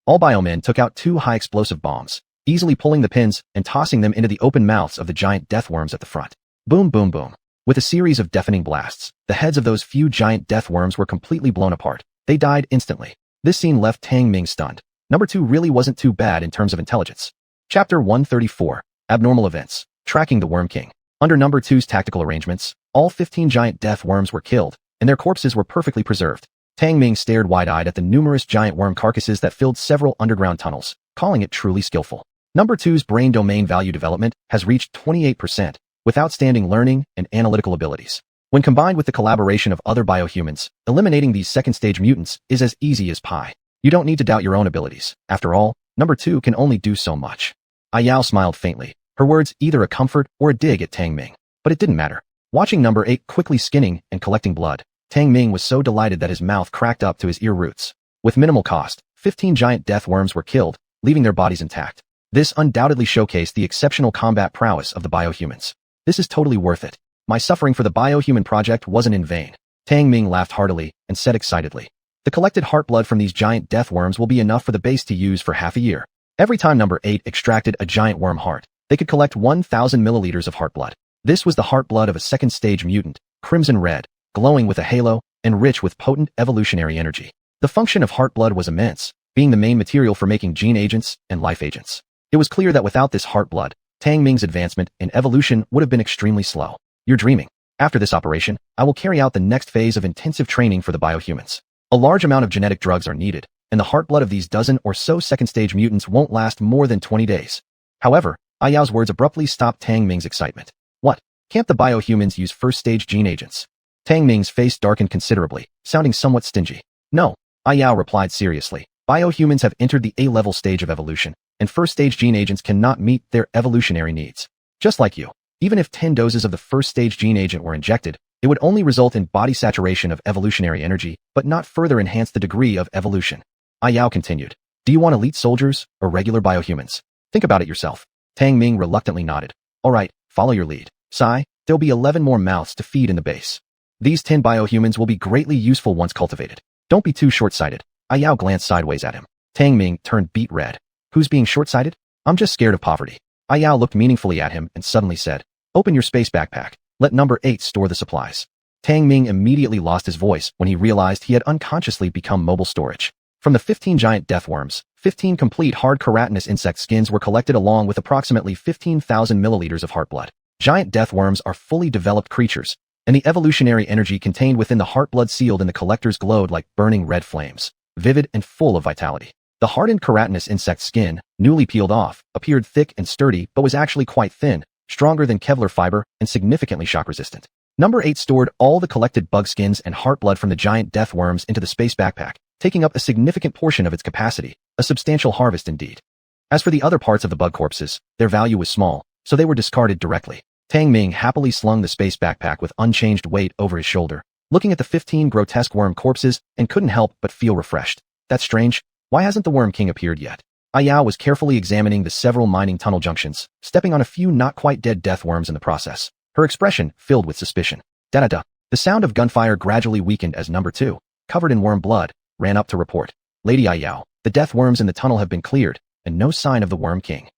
All biomen took out 2 high-explosive bombs, easily pulling the pins and tossing them into the open mouths of the giant death worms at the front. Boom boom boom. With a series of deafening blasts, the heads of those few giant death worms were completely blown apart. They died instantly. This scene left Tang Ming stunned. Number 2 really wasn't too bad in terms of intelligence. Chapter 134. Abnormal Events. Tracking the Worm King. Under Number 2's tactical arrangements, all 15 giant death worms were killed, and their corpses were perfectly preserved. Tang Ming stared wide-eyed at the numerous giant worm carcasses that filled several underground tunnels, calling it truly skillful. Number 2's brain domain value development has reached 28%, with outstanding learning and analytical abilities. When combined with the collaboration of other biohumans, eliminating these second-stage mutants is as easy as pie. You don't need to doubt your own abilities. After all, Number 2 can only do so much. Ayao smiled faintly, her words either a comfort or a dig at Tang Ming. But it didn't matter. Watching Number 8 quickly skinning and collecting blood, Tang Ming was so delighted that his mouth cracked up to his ear roots. With minimal cost, 15 giant death worms were killed, leaving their bodies intact. This undoubtedly showcased the exceptional combat prowess of the biohumans. This is totally worth it. My suffering for the biohuman project wasn't in vain. Tang Ming laughed heartily and said excitedly. The collected heart blood from these giant death worms will be enough for the base to use for half a year. Every time Number 8 extracted a giant worm heart, they could collect 1,000 milliliters of heart blood. This was the heart blood of a second-stage mutant, crimson red, glowing with a halo, and rich with potent evolutionary energy. The function of heart blood was immense, being the main material for making gene agents and life agents. It was clear that without this heart blood, Tang Ming's advancement in evolution would have been extremely slow. You're dreaming. After this operation, I will carry out the next phase of intensive training for the biohumans. A large amount of genetic drugs are needed, and the heart blood of these dozen or so second-stage mutants won't last more than 20 days. However, Ayao's words abruptly stopped Tang Ming's excitement. What? Can't the biohumans use first-stage gene agents? Tang Ming's face darkened considerably, sounding somewhat stingy. No, Ayao replied seriously. Biohumans have entered the A-level stage of evolution, and first-stage gene agents cannot meet their evolutionary needs. Just like you. Even if 10 doses of the first-stage gene agent were injected, it would only result in body saturation of evolutionary energy, but not further enhance the degree of evolution. Ayao continued. Do you want elite soldiers or regular biohumans? Think about it yourself. Tang Ming reluctantly nodded. All right, follow your lead. Sai, there'll be 11 more mouths to feed in the base. These 10 biohumans will be greatly useful once cultivated. Don't be too short-sighted. Yao glanced sideways at him. Tang Ming turned beet red. Who's being short-sighted? I'm just scared of poverty. Yao looked meaningfully at him and suddenly said, open your space backpack. Let number 8 store the supplies. Tang Ming immediately lost his voice when he realized he had unconsciously become mobile storage. From the 15 giant death worms, 15 complete hard keratinous insect skins were collected along with approximately 15,000 milliliters of heart blood. Giant death worms are fully developed creatures, and the evolutionary energy contained within the heart blood sealed in the collectors glowed like burning red flames, vivid and full of vitality. The hardened keratinous insect skin, newly peeled off, appeared thick and sturdy but was actually quite thin, stronger than Kevlar fiber, and significantly shock-resistant. Number 8 stored all the collected bug skins and heart blood from the giant death worms into the space backpack, taking up a significant portion of its capacity, a substantial harvest indeed. As for the other parts of the bug corpses, their value was small, so they were discarded directly. Tang Ming happily slung the space backpack with unchanged weight over his shoulder, looking at the 15 grotesque worm corpses and couldn't help but feel refreshed. That's strange. Why hasn't the Worm King appeared yet? Yao was carefully examining the several mining tunnel junctions, stepping on a few not quite dead death worms in the process, her expression filled with suspicion. Da-da-da. The sound of gunfire gradually weakened as number 2, covered in worm blood, ran up to report. Lady Yao, the death worms in the tunnel have been cleared, and no sign of the Worm King.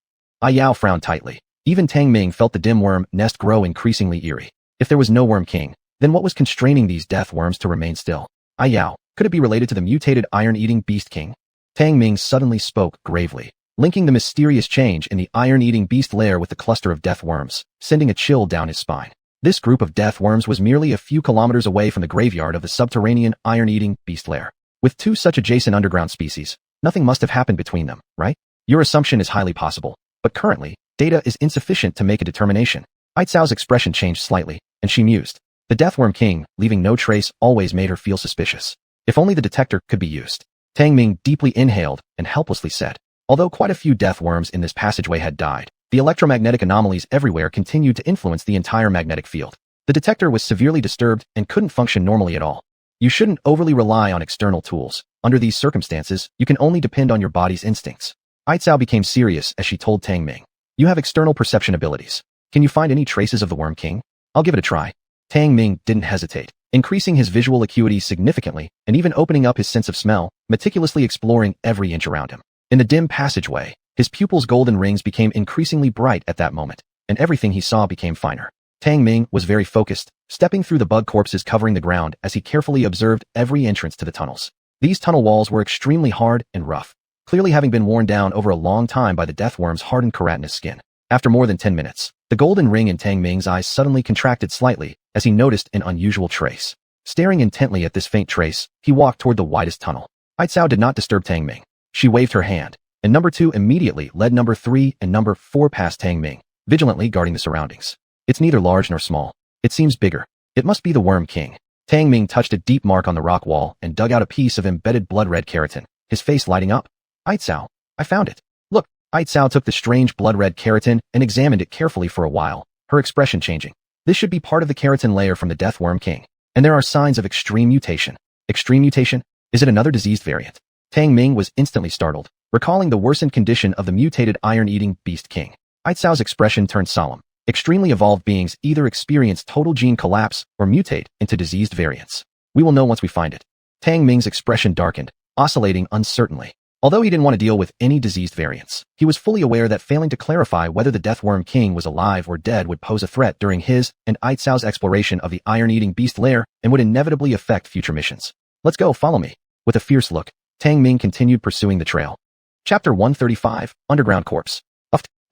Yao frowned tightly. Even Tang Ming felt the dim worm nest grow increasingly eerie. If there was no Worm King, then what was constraining these death worms to remain still? Yao, could it be related to the mutated iron-eating beast king? Tang Ming suddenly spoke gravely, linking the mysterious change in the iron-eating beast lair with the cluster of death worms, sending a chill down his spine. This group of death worms was merely a few kilometers away from the graveyard of the subterranean iron-eating beast lair. With two such adjacent underground species, nothing must have happened between them, right? Your assumption is highly possible, but currently, data is insufficient to make a determination. Aicao's expression changed slightly, and she mused. The Deathworm King, leaving no trace, always made her feel suspicious. If only the detector could be used. Tang Ming deeply inhaled and helplessly said, although quite a few death worms in this passageway had died, the electromagnetic anomalies everywhere continued to influence the entire magnetic field. The detector was severely disturbed and couldn't function normally at all. You shouldn't overly rely on external tools. Under these circumstances, you can only depend on your body's instincts. Aicao became serious as she told Tang Ming. You have external perception abilities. Can you find any traces of the Worm King? I'll give it a try. Tang Ming didn't hesitate, increasing his visual acuity significantly and even opening up his sense of smell, meticulously exploring every inch around him. In the dim passageway, his pupils' golden rings became increasingly bright at that moment, and everything he saw became finer. Tang Ming was very focused, stepping through the bug corpses covering the ground as he carefully observed every entrance to the tunnels. These tunnel walls were extremely hard and rough, clearly having been worn down over a long time by the deathworm's hardened keratinous skin. After more than 10 minutes, the golden ring in Tang Ming's eyes suddenly contracted slightly as he noticed an unusual trace. Staring intently at this faint trace, he walked toward the widest tunnel. Aicao did not disturb Tang Ming. She waved her hand, and number 2 immediately led number 3 and number 4 past Tang Ming, vigilantly guarding the surroundings. It's neither large nor small. It seems bigger. It must be the Worm King. Tang Ming touched a deep mark on the rock wall and dug out a piece of embedded blood-red keratin, his face lighting up. Aicao, I found it. Look. Aicao took the strange blood-red keratin and examined it carefully for a while, her expression changing. This should be part of the keratin layer from the Deathworm King. And there are signs of extreme mutation. Extreme mutation? Is it another diseased variant? Tang Ming was instantly startled, recalling the worsened condition of the mutated iron-eating beast king. Aicao's expression turned solemn. Extremely evolved beings either experience total gene collapse or mutate into diseased variants. We will know once we find it. Tang Ming's expression darkened, oscillating uncertainly. Although he didn't want to deal with any diseased variants, he was fully aware that failing to clarify whether the Deathworm King was alive or dead would pose a threat during his and Aicao's exploration of the iron-eating beast lair and would inevitably affect future missions. Let's go, follow me. With a fierce look, Tang Ming continued pursuing the trail. Chapter 135, Underground Corpse.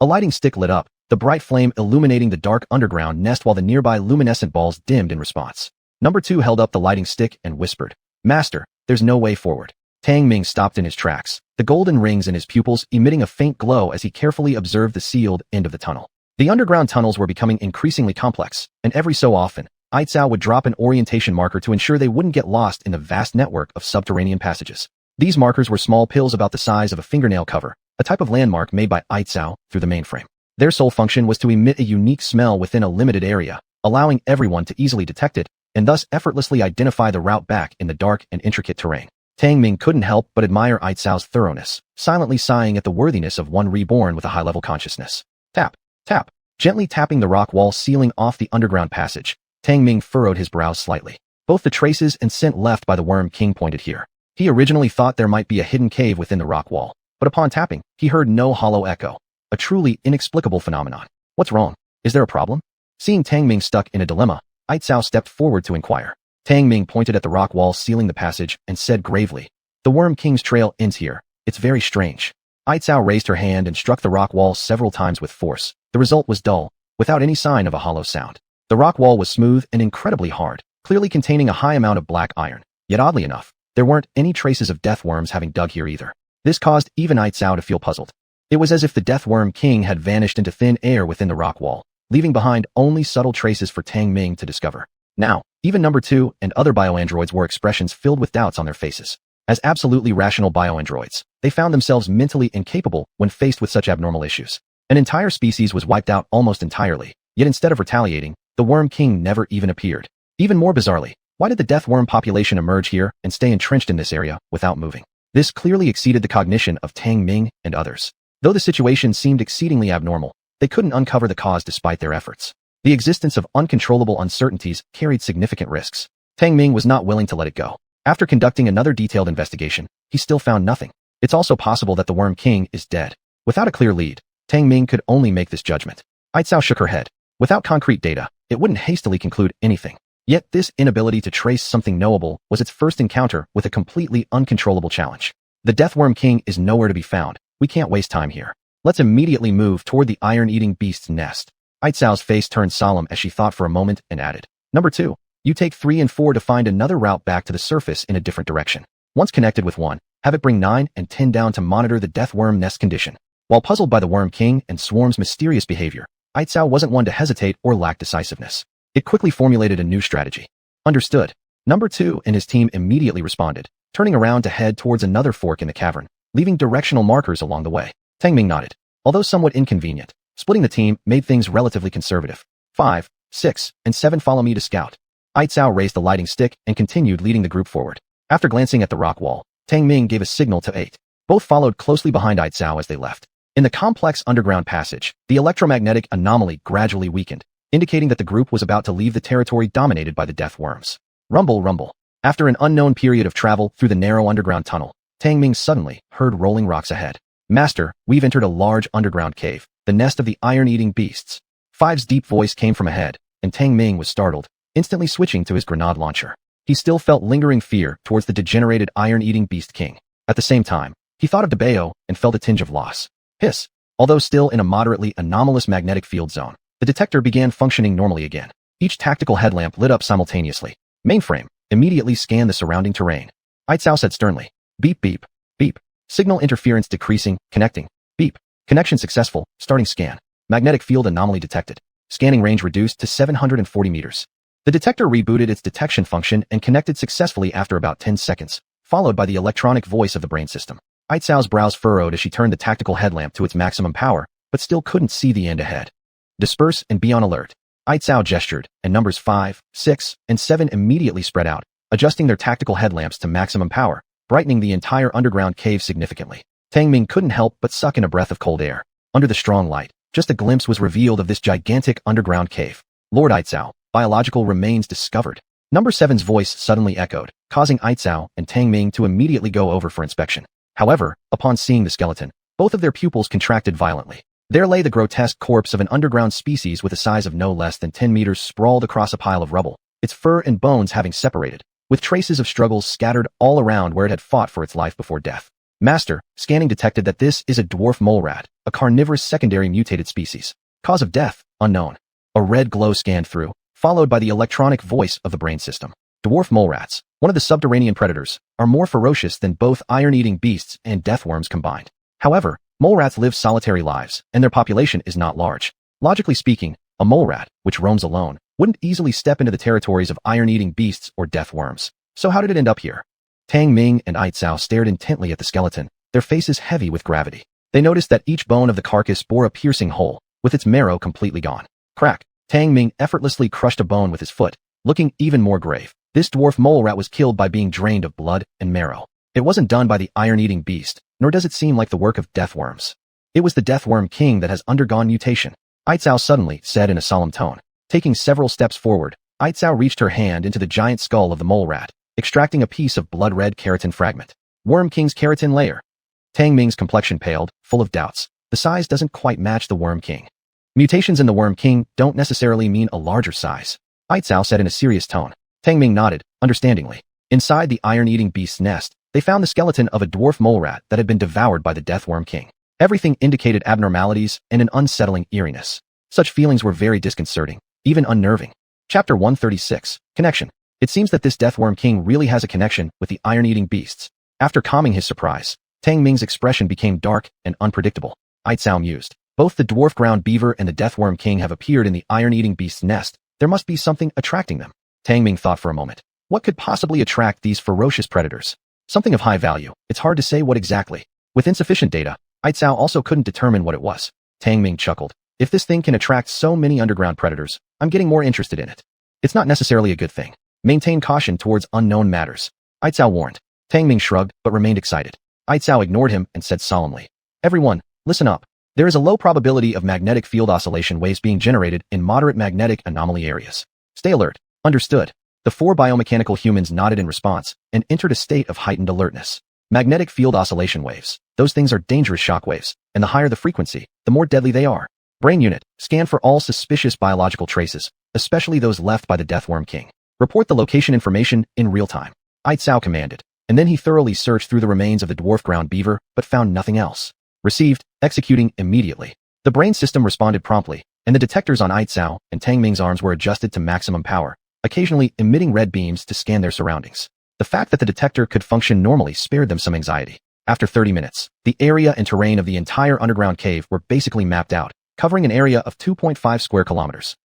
A lighting stick lit up, the bright flame illuminating the dark underground nest while the nearby luminescent balls dimmed in response. Number 2 held up the lighting stick and whispered, Master, there's no way forward. Tang Ming stopped in his tracks, the golden rings in his pupils emitting a faint glow as he carefully observed the sealed end of the tunnel. The underground tunnels were becoming increasingly complex, and every so often, Aicao would drop an orientation marker to ensure they wouldn't get lost in the vast network of subterranean passages. These markers were small pills about the size of a fingernail cover, a type of landmark made by Aicao through the mainframe. Their sole function was to emit a unique smell within a limited area, allowing everyone to easily detect it, and thus effortlessly identify the route back in the dark and intricate terrain. Tang Ming couldn't help but admire Aicao's thoroughness, silently sighing at the worthiness of one reborn with a high-level consciousness. Tap, tap, gently tapping the rock wall sealing off the underground passage. Tang Ming furrowed his brows slightly. Both the traces and scent left by the Worm King pointed here. He originally thought there might be a hidden cave within the rock wall, but upon tapping, he heard no hollow echo. A truly inexplicable phenomenon. What's wrong? Is there a problem? Seeing Tang Ming stuck in a dilemma, Aitzao stepped forward to inquire. Tang Ming pointed at the rock wall sealing the passage and said gravely, "The Worm King's trail ends here. It's very strange." Aitzao raised her hand and struck the rock wall several times with force. The result was dull, without any sign of a hollow sound. The rock wall was smooth and incredibly hard, clearly containing a high amount of black iron. Yet oddly enough, there weren't any traces of death worms having dug here either. This caused even Aitzao to feel puzzled. It was as if the Death Worm King had vanished into thin air within the rock wall, leaving behind only subtle traces for Tang Ming to discover. Now, even number 2 and other bioandroids wore expressions filled with doubts on their faces. As absolutely rational bioandroids, they found themselves mentally incapable when faced with such abnormal issues. An entire species was wiped out almost entirely, yet instead of retaliating, the Worm King never even appeared. Even more bizarrely, why did the death worm population emerge here and stay entrenched in this area without moving? This clearly exceeded the cognition of Tang Ming and others. Though the situation seemed exceedingly abnormal, they couldn't uncover the cause despite their efforts. The existence of uncontrollable uncertainties carried significant risks. Tang Ming was not willing to let it go. After conducting another detailed investigation, he still found nothing. It's also possible that the Worm King is dead. Without a clear lead, Tang Ming could only make this judgment. Aitzao shook her head. Without concrete data, it wouldn't hastily conclude anything. Yet this inability to trace something knowable was its first encounter with a completely uncontrollable challenge. The Death Worm King is nowhere to be found. We can't waste time here. Let's immediately move toward the iron-eating beast's nest. Aitzao's face turned solemn as she thought for a moment and added, "Number 2, you take 3 and 4 to find another route back to the surface in a different direction. Once connected with 1, have it bring 9 and 10 down to monitor the death worm nest condition." While puzzled by the Worm King and Swarm's mysterious behavior, Aitzao wasn't one to hesitate or lack decisiveness. It quickly formulated a new strategy. Understood. Number 2 and his team immediately responded, turning around to head towards another fork in the cavern, leaving directional markers along the way. Tang Ming nodded. Although somewhat inconvenient, splitting the team made things relatively conservative. 5, 6, and 7 follow me to scout. Aitzao raised the lighting stick and continued leading the group forward. After glancing at the rock wall, Tang Ming gave a signal to 8. Both followed closely behind Aitzao as they left. In the complex underground passage, the electromagnetic anomaly gradually weakened, indicating that the group was about to leave the territory dominated by the death worms. Rumble, rumble. After an unknown period of travel through the narrow underground tunnel, Tang Ming suddenly heard rolling rocks ahead. "Master, we've entered a large underground cave, the nest of the iron-eating beasts." 5's deep voice came from ahead, and Tang Ming was startled, instantly switching to his grenade launcher. He still felt lingering fear towards the degenerated iron-eating beast king. At the same time, he thought of DeBao and felt a tinge of loss. Hiss. Although still in a moderately anomalous magnetic field zone, the detector began functioning normally again. Each tactical headlamp lit up simultaneously. Mainframe, immediately scan the surrounding terrain. Aitzao said sternly, "Beep, beep, beep. Signal interference decreasing, connecting. Beep. Connection successful, starting scan. Magnetic field anomaly detected. Scanning range reduced to 740 meters." The detector rebooted its detection function and connected successfully after about 10 seconds, followed by the electronic voice of the brain system. Aitzao's brows furrowed as she turned the tactical headlamp to its maximum power, but still couldn't see the end ahead. "Disperse and be on alert." Aitzao gestured, and numbers 5, 6, and 7 immediately spread out, adjusting their tactical headlamps to maximum power, brightening the entire underground cave significantly. Tang Ming couldn't help but suck in a breath of cold air. Under the strong light, just a glimpse was revealed of this gigantic underground cave. "Lord Aitzao, biological remains discovered." Number 7's voice suddenly echoed, causing Aitzao and Tang Ming to immediately go over for inspection. However, upon seeing the skeleton, both of their pupils contracted violently. There lay the grotesque corpse of an underground species with a size of no less than 10 meters sprawled across a pile of rubble, its fur and bones having separated, with traces of struggles scattered all around where it had fought for its life before death. "Master, scanning detected that this is a dwarf mole rat, a carnivorous secondary mutated species. Cause of death, unknown." A red glow scanned through, followed by the electronic voice of the brain system. Dwarf mole rats, one of the subterranean predators, are more ferocious than both iron-eating beasts and death worms combined. However, mole rats live solitary lives, and their population is not large. Logically speaking, a mole rat, which roams alone, wouldn't easily step into the territories of iron-eating beasts or death worms. So how did it end up here? Tang Ming and Aitzao stared intently at the skeleton, their faces heavy with gravity. They noticed that each bone of the carcass bore a piercing hole, with its marrow completely gone. Crack. Tang Ming effortlessly crushed a bone with his foot, looking even more grave. This dwarf mole rat was killed by being drained of blood and marrow. It wasn't done by the iron-eating beast, nor does it seem like the work of death worms. It was the death worm king that has undergone mutation. Aitzao suddenly said in a solemn tone. Taking several steps forward, Aitzao reached her hand into the giant skull of the mole rat. extracting a piece of blood-red keratin fragment. Worm King's keratin layer. Tang Ming's complexion paled, full of doubts. The size doesn't quite match the Worm King. Mutations in the Worm King don't necessarily mean a larger size, Aitzao said in a serious tone. Tang Ming nodded, understandingly. Inside the iron-eating beast's nest, they found the skeleton of a dwarf mole rat that had been devoured by the Death Worm King. Everything indicated abnormalities and an unsettling eeriness. Such feelings were very disconcerting, even unnerving. Chapter 136. Connection. It seems that this Death Worm King really has a connection with the iron-eating beasts. After calming his surprise, Tang Ming's expression became dark and unpredictable. Aitzao mused. Both the dwarf ground beaver and the Death Worm King have appeared in the iron-eating beast's nest. There must be something attracting them. Tang Ming thought for a moment. What could possibly attract these ferocious predators? Something of high value. It's hard to say what exactly. With insufficient data, Aitzao also couldn't determine what it was. Tang Ming chuckled. If this thing can attract so many underground predators, I'm getting more interested in it. It's not necessarily a good thing. Maintain caution towards unknown matters, Aitzao warned. Tang Ming shrugged but remained excited. Aitzao ignored him and said solemnly, "Everyone, listen up. There is a low probability of magnetic field oscillation waves being generated in moderate magnetic anomaly areas. Stay alert." Understood. The four biomechanical humans nodded in response and entered a state of heightened alertness. Magnetic field oscillation waves. Those things are dangerous shock waves, and the higher the frequency, the more deadly they are. Brain unit, scan for all suspicious biological traces, especially those left by the Death Worm King. Report the location information in real time, Aitzao commanded, and then he thoroughly searched through the remains of the dwarf ground beaver, but found nothing else. Received, executing immediately. The brain system responded promptly, and the detectors on Aitzao and Tang Ming's arms were adjusted to maximum power, occasionally emitting red beams to scan their surroundings. The fact that the detector could function normally spared them some anxiety. After 30 minutes, the area and terrain of the entire underground cave were basically mapped out, covering an area of 2.5 square kilometers.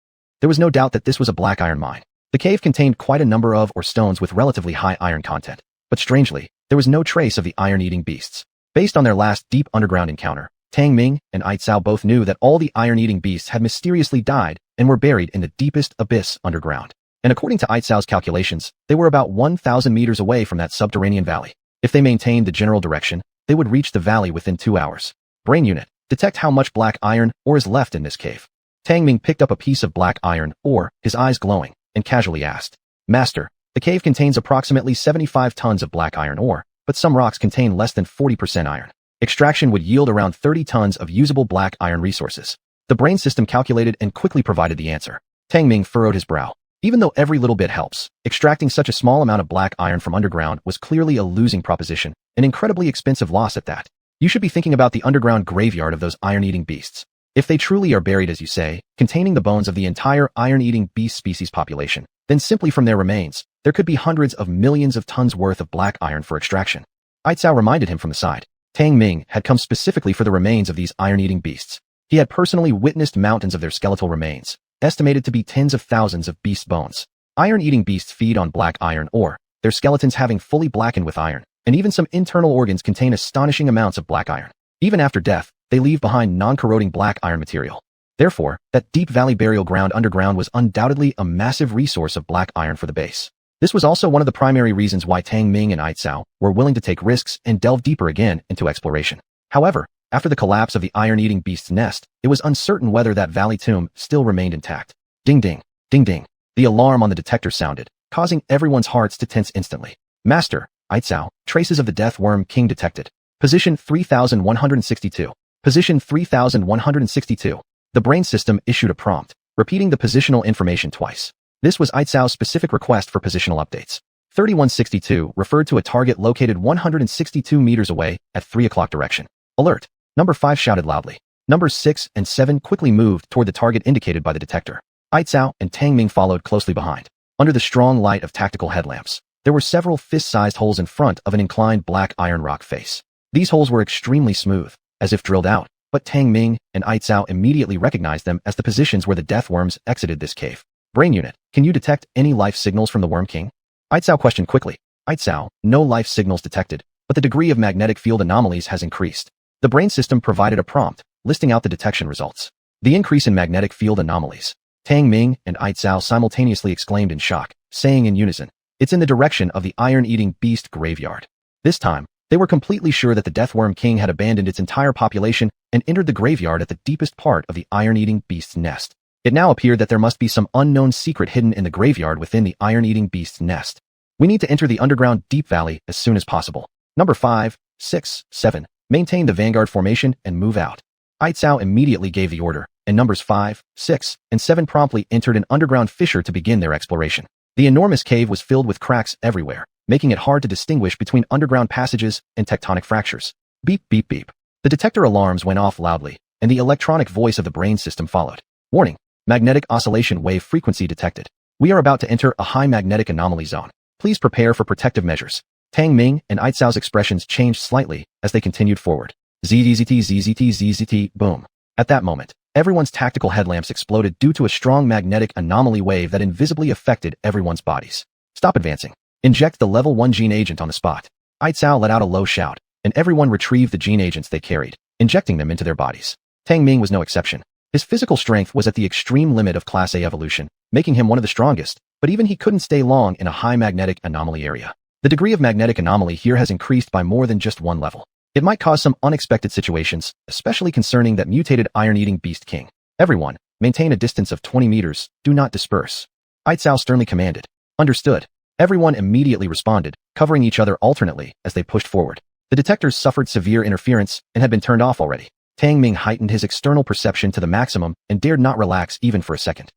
There was no doubt that this was a black iron mine. The cave contained quite a number of stones with relatively high iron content, but strangely, there was no trace of the iron-eating beasts. Based on their last deep underground encounter, Tang Ming and Aitzao both knew that all the iron-eating beasts had mysteriously died and were buried in the deepest abyss underground. And according to Aitzao's calculations, they were about 1,000 meters away from that subterranean valley. If they maintained the general direction, they would reach the valley within 2 hours. Brain unit, detect how much black iron ore is left in this cave. Tang Ming picked up a piece of black iron ore, his eyes glowing, and casually asked, "Master, the cave contains approximately 75 tons of black iron ore, but some rocks contain less than 40% iron. Extraction would yield around 30 tons of usable black iron resources." The brain system calculated and quickly provided the answer. Tang Ming furrowed his brow. Even though every little bit helps, extracting such a small amount of black iron from underground was clearly a losing proposition, an incredibly expensive loss at that. You should be thinking about the underground graveyard of those iron-eating beasts. If they truly are buried as you say, containing the bones of the entire iron-eating beast species population, then simply from their remains, there could be hundreds of millions of tons worth of black iron for extraction. Aitzao reminded him from the side. Tang Ming had come specifically for the remains of these iron-eating beasts. He had personally witnessed mountains of their skeletal remains, estimated to be tens of thousands of beast bones. Iron-eating beasts feed on black iron ore, their skeletons having fully blackened with iron, and even some internal organs contain astonishing amounts of black iron. Even after death, they leave behind non-corroding black iron material. Therefore, that deep valley burial ground underground was undoubtedly a massive resource of black iron for the base. This was also one of the primary reasons why Tang Ming and Aitzao were willing to take risks and delve deeper again into exploration. However, after the collapse of the iron-eating beast's nest, it was uncertain whether that valley tomb still remained intact. Ding ding, ding ding. The alarm on the detector sounded, causing everyone's hearts to tense instantly. "Master, Aitzao, traces of the Death Worm King detected. Position 3162. Position 3162. The brain system issued a prompt, repeating the positional information twice. This was Aitzao's specific request for positional updates. 3162 referred to a target located 162 meters away at 3 o'clock direction. Alert. Number 5 shouted loudly. Numbers 6 and 7 quickly moved toward the target indicated by the detector. Aitzao and Tang Ming followed closely behind. Under the strong light of tactical headlamps, there were several fist-sized holes in front of an inclined black iron rock face. These holes were extremely smooth, as if drilled out, but Tang Ming and Aitzao immediately recognized them as the positions where the death worms exited this cave. Brain unit, can you detect any life signals from the Worm King? Aitzao questioned quickly. Aitzao, no life signals detected, but the degree of magnetic field anomalies has increased. The brain system provided a prompt, listing out the detection results. The increase in magnetic field anomalies. Tang Ming and Aitzao simultaneously exclaimed in shock, saying in unison, "It's in the direction of the iron-eating beast graveyard." This time, they were completely sure that the Death Worm King had abandoned its entire population and entered the graveyard at the deepest part of the iron-eating beast's nest. It now appeared that there must be some unknown secret hidden in the graveyard within the iron-eating beast's nest. We need to enter the underground deep valley as soon as possible. Number 5, 6, 7. Maintain the vanguard formation and move out. Aitzao immediately gave the order, and numbers 5, 6, and 7 promptly entered an underground fissure to begin their exploration. The enormous cave was filled with cracks everywhere, making it hard to distinguish between underground passages and tectonic fractures. Beep, beep, beep. The detector alarms went off loudly, and the electronic voice of the brain system followed. Warning, magnetic oscillation wave frequency detected. We are about to enter a high magnetic anomaly zone. Please prepare for protective measures. Tang Ming and Aitzao's expressions changed slightly as they continued forward. ZZT, ZZT, ZZT, boom. At that moment, everyone's tactical headlamps exploded due to a strong magnetic anomaly wave that invisibly affected everyone's bodies. Stop advancing. Inject the level 1 gene agent on the spot. Aitzao let out a low shout, and everyone retrieved the gene agents they carried, injecting them into their bodies. Tang Ming was no exception. His physical strength was at the extreme limit of Class A evolution, making him one of the strongest, but even he couldn't stay long in a high magnetic anomaly area. The degree of magnetic anomaly here has increased by more than just one level. It might cause some unexpected situations, especially concerning that mutated iron-eating beast king. Everyone, maintain a distance of 20 meters, do not disperse. Aitzao sternly commanded. Understood. Everyone immediately responded, covering each other alternately as they pushed forward. The detectors suffered severe interference and had been turned off already. Tang Ming heightened his external perception to the maximum and dared not relax even for a second.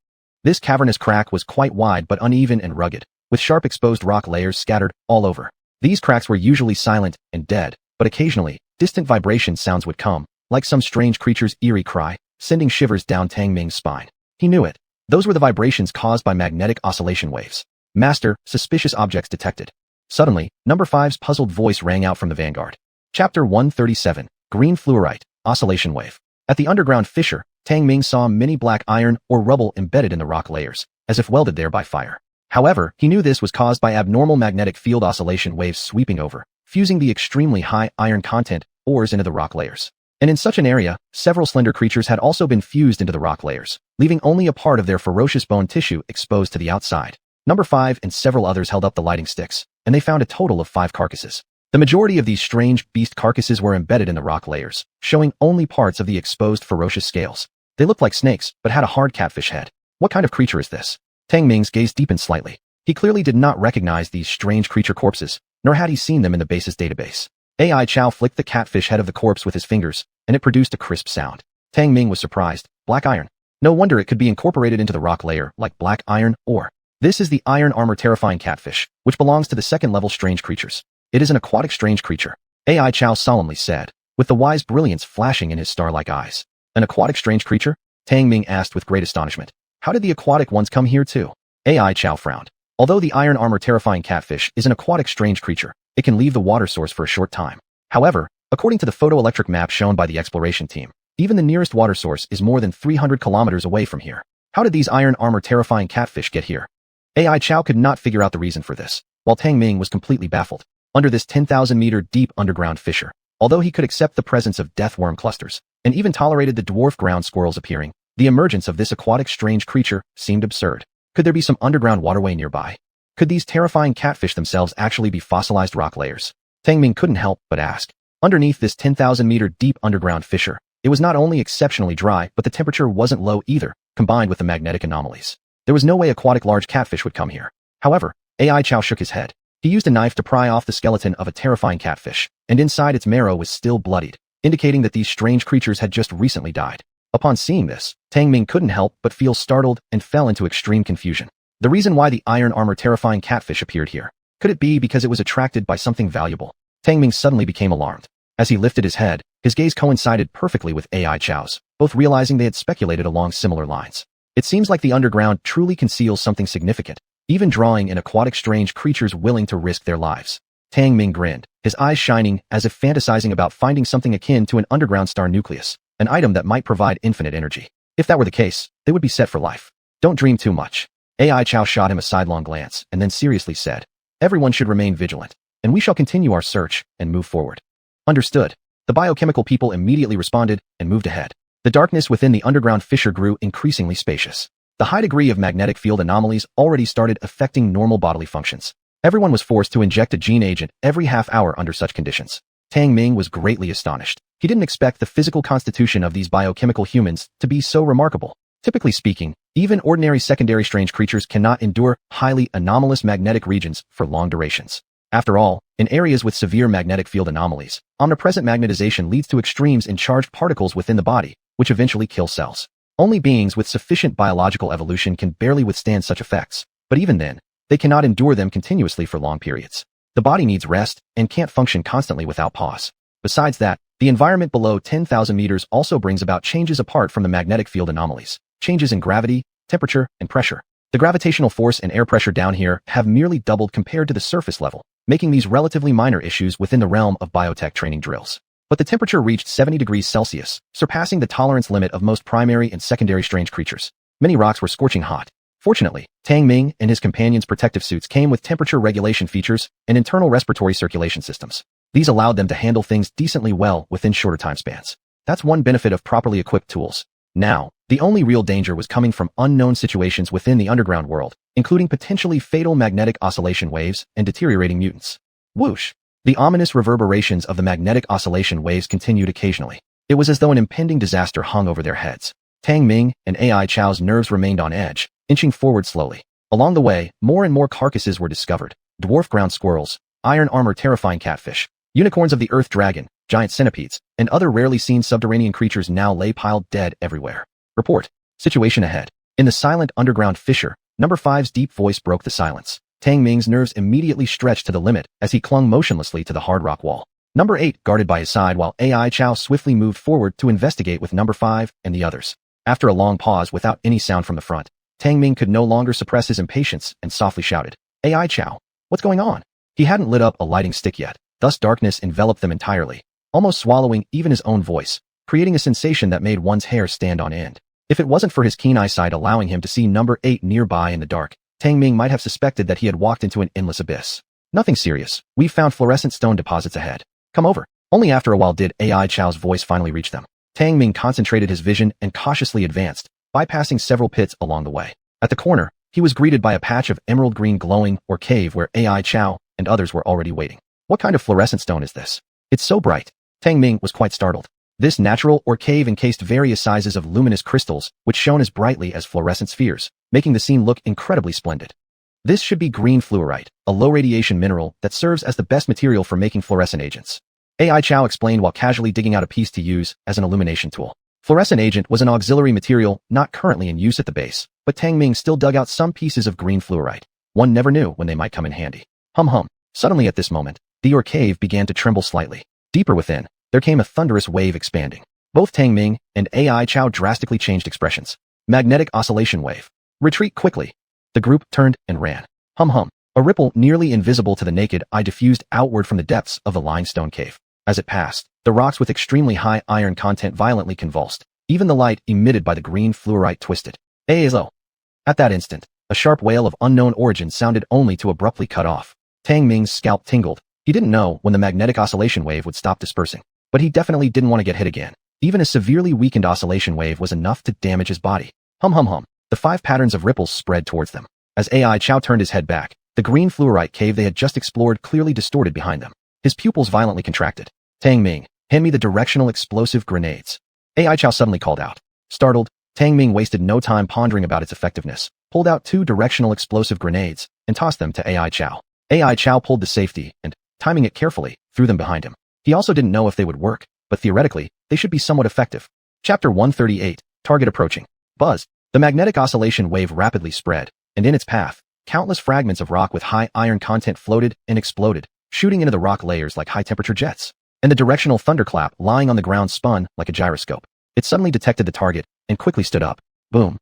This cavernous crack was quite wide but uneven and rugged, with sharp exposed rock layers scattered all over. These cracks were usually silent and dead, but occasionally, distant vibration sounds would come, like some strange creature's eerie cry, sending shivers down Tang Ming's spine. He knew it. Those were the vibrations caused by magnetic oscillation waves. Master, suspicious objects detected. Suddenly, number 5's puzzled voice rang out from the vanguard. Chapter 137, Green Fluorite, Oscillation Wave. At the underground fissure, Tang Ming saw many black iron or rubble embedded in the rock layers, as if welded there by fire. However, he knew this was caused by abnormal magnetic field oscillation waves sweeping over, fusing the extremely high iron content ores into the rock layers. And in such an area, several slender creatures had also been fused into the rock layers, leaving only a part of their ferocious bone tissue exposed to the outside. Number 5 and several others held up the lighting sticks, and they found a total of 5 carcasses. The majority of these strange beast carcasses were embedded in the rock layers, showing only parts of the exposed ferocious scales. They looked like snakes, but had a hard catfish head. What kind of creature is this? Tang Ming's gaze deepened slightly. He clearly did not recognize these strange creature corpses, nor had he seen them in the base's database. AI Chow flicked the catfish head of the corpse with his fingers, and it produced a crisp sound. Tang Ming was surprised. Black iron. No wonder it could be incorporated into the rock layer, like black iron ore. This is the iron armor terrifying catfish, which belongs to the second-level strange creatures. It is an aquatic strange creature. AI Chow solemnly said, with the wise brilliance flashing in his star-like eyes. An aquatic strange creature? Tang Ming asked with great astonishment. How did the aquatic ones come here too? AI Chow frowned. Although the iron armor terrifying catfish is an aquatic strange creature, it can leave the water source for a short time. However, according to the photoelectric map shown by the exploration team, even the nearest water source is more than 300 kilometers away from here. How did these iron armor terrifying catfish get here? AI Chow could not figure out the reason for this, while Tang Ming was completely baffled. Under this 10,000-meter deep underground fissure, although he could accept the presence of death worm clusters, and even tolerated the dwarf ground squirrels appearing, the emergence of this aquatic strange creature seemed absurd. Could there be some underground waterway nearby? Could these terrifying catfish themselves actually be fossilized rock layers? Tang Ming couldn't help but ask. Underneath this 10,000-meter deep underground fissure, it was not only exceptionally dry, but the temperature wasn't low either, combined with the magnetic anomalies. There was no way aquatic large catfish would come here. However, AI Chow shook his head. He used a knife to pry off the skeleton of a terrifying catfish, and inside its marrow was still bloodied, indicating that these strange creatures had just recently died. Upon seeing this, Tang Ming couldn't help but feel startled and fell into extreme confusion. The reason why the iron armor terrifying catfish appeared here. Could it be because it was attracted by something valuable? Tang Ming suddenly became alarmed. As he lifted his head, his gaze coincided perfectly with AI Chow's, both realizing they had speculated along similar lines. It seems like the underground truly conceals something significant, even drawing in aquatic strange creatures willing to risk their lives. Tang Ming grinned, his eyes shining as if fantasizing about finding something akin to an underground star nucleus, an item that might provide infinite energy. If that were the case, they would be set for life. Don't dream too much. AI Chow shot him a sidelong glance and then seriously said, everyone should remain vigilant, and we shall continue our search and move forward. Understood. The biochemical people immediately responded and moved ahead. The darkness within the underground fissure grew increasingly spacious. The high degree of magnetic field anomalies already started affecting normal bodily functions. Everyone was forced to inject a gene agent every half hour under such conditions. Tang Ming was greatly astonished. He didn't expect the physical constitution of these biochemical humans to be so remarkable. Typically speaking, even ordinary secondary strange creatures cannot endure highly anomalous magnetic regions for long durations. After all, in areas with severe magnetic field anomalies, omnipresent magnetization leads to extremes in charged particles within the body, which eventually kill cells. Only beings with sufficient biological evolution can barely withstand such effects, but even then, they cannot endure them continuously for long periods. The body needs rest and can't function constantly without pause. Besides that, the environment below 10,000 meters also brings about changes apart from the magnetic field anomalies, changes in gravity, temperature, and pressure. The gravitational force and air pressure down here have merely doubled compared to the surface level, making these relatively minor issues within the realm of biotech training drills. But the temperature reached 70 degrees Celsius, surpassing the tolerance limit of most primary and secondary strange creatures. Many rocks were scorching hot. Fortunately, Tang Ming and his companions' protective suits came with temperature regulation features and internal respiratory circulation systems. These allowed them to handle things decently well within shorter time spans. That's one benefit of properly equipped tools. Now, the only real danger was coming from unknown situations within the underground world, including potentially fatal magnetic oscillation waves and deteriorating mutants. Whoosh! The ominous reverberations of the magnetic oscillation waves continued occasionally. It was as though an impending disaster hung over their heads. Tang Ming and AI Chow's nerves remained on edge, inching forward slowly. Along the way, more and more carcasses were discovered. Dwarf ground squirrels, iron armor terrifying catfish, unicorns of the earth dragon, giant centipedes, and other rarely seen subterranean creatures now lay piled dead everywhere. Report. Situation ahead. In the silent underground fissure, Number 5's deep voice broke the silence. Tang Ming's nerves immediately stretched to the limit as he clung motionlessly to the hard rock wall. Number 8 guarded by his side while AI Chow swiftly moved forward to investigate with Number 5 and the others. After a long pause without any sound from the front, Tang Ming could no longer suppress his impatience and softly shouted, AI Chow, what's going on? He hadn't lit up a lighting stick yet, thus darkness enveloped them entirely, almost swallowing even his own voice, creating a sensation that made one's hair stand on end. If it wasn't for his keen eyesight allowing him to see Number 8 nearby in the dark, Tang Ming might have suspected that he had walked into an endless abyss. Nothing serious. We've found fluorescent stone deposits ahead. Come over. Only after a while did AI Chow's voice finally reach them. Tang Ming concentrated his vision and cautiously advanced, bypassing several pits along the way. At the corner, he was greeted by a patch of emerald green glowing or cave where AI Chow and others were already waiting. What kind of fluorescent stone is this? It's so bright. Tang Ming was quite startled. This natural or cave encased various sizes of luminous crystals, which shone as brightly as fluorescent spheres, making the scene look incredibly splendid. This should be green fluorite, a low-radiation mineral that serves as the best material for making fluorescent agents. AI Chow explained while casually digging out a piece to use as an illumination tool. Fluorescent agent was an auxiliary material not currently in use at the base, but Tang Ming still dug out some pieces of green fluorite. One never knew when they might come in handy. Hum. Suddenly at this moment, the cave began to tremble slightly. Deeper within, there came a thunderous wave expanding. Both Tang Ming and AI Chow drastically changed expressions. Magnetic oscillation wave. Retreat quickly. The group turned and ran. Hum. A ripple nearly invisible to the naked eye diffused outward from the depths of the limestone cave. As it passed, the rocks with extremely high iron content violently convulsed. Even the light emitted by the green fluorite twisted. Azo. At that instant, a sharp wail of unknown origin sounded only to abruptly cut off. Tang Ming's scalp tingled. He didn't know when the magnetic oscillation wave would stop dispersing, but he definitely didn't want to get hit again. Even a severely weakened oscillation wave was enough to damage his body. Hum. The 5 patterns of ripples spread towards them. As AI Chow turned his head back, the green fluorite cave they had just explored clearly distorted behind them. His pupils violently contracted. Tang Ming, hand me the directional explosive grenades. AI Chow suddenly called out. Startled, Tang Ming wasted no time pondering about its effectiveness, pulled out 2 directional explosive grenades, and tossed them to AI Chow. AI Chow pulled the safety and, timing it carefully, threw them behind him. He also didn't know if they would work, but theoretically, they should be somewhat effective. Chapter 138, Target Approaching. Buzz. The magnetic oscillation wave rapidly spread, and in its path, countless fragments of rock with high iron content floated and exploded, shooting into the rock layers like high-temperature jets. And the directional thunderclap lying on the ground spun like a gyroscope. It suddenly detected the target and quickly stood up. Boom.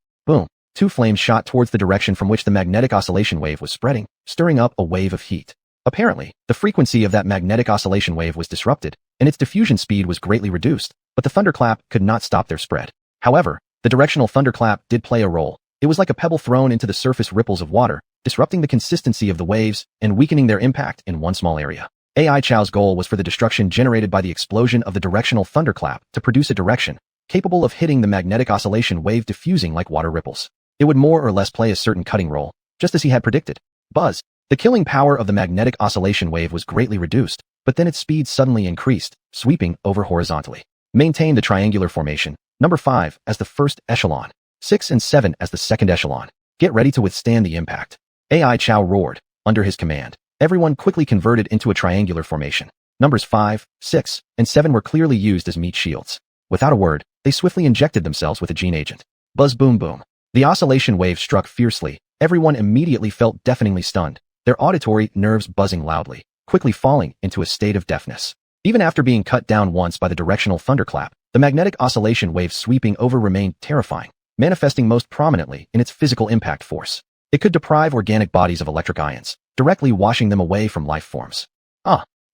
2 flames shot towards the direction from which the magnetic oscillation wave was spreading, stirring up a wave of heat. Apparently, the frequency of that magnetic oscillation wave was disrupted, and its diffusion speed was greatly reduced, but the thunderclap could not stop their spread. However, the directional thunderclap did play a role. It was like a pebble thrown into the surface ripples of water, disrupting the consistency of the waves and weakening their impact in one small area. AI Chow's goal was for the destruction generated by the explosion of the directional thunderclap to produce a direction capable of hitting the magnetic oscillation wave diffusing like water ripples. It would more or less play a certain cutting role, just as he had predicted. Buzz. The killing power of the magnetic oscillation wave was greatly reduced, but then its speed suddenly increased, sweeping over horizontally. Maintain the triangular formation, Number 5, as the first echelon. 6 and 7 as the second echelon. Get ready to withstand the impact. AI Chow roared. Under his command, everyone quickly converted into a triangular formation. Numbers 5, 6, and 7 were clearly used as meat shields. Without a word, they swiftly injected themselves with a gene agent. Buzz boom boom. The oscillation wave struck fiercely. Everyone immediately felt deafeningly stunned, their auditory nerves buzzing loudly, quickly falling into a state of deafness. Even after being cut down once by the directional thunderclap, the magnetic oscillation wave sweeping over remained terrifying, manifesting most prominently in its physical impact force. It could deprive organic bodies of electric ions, directly washing them away from life forms.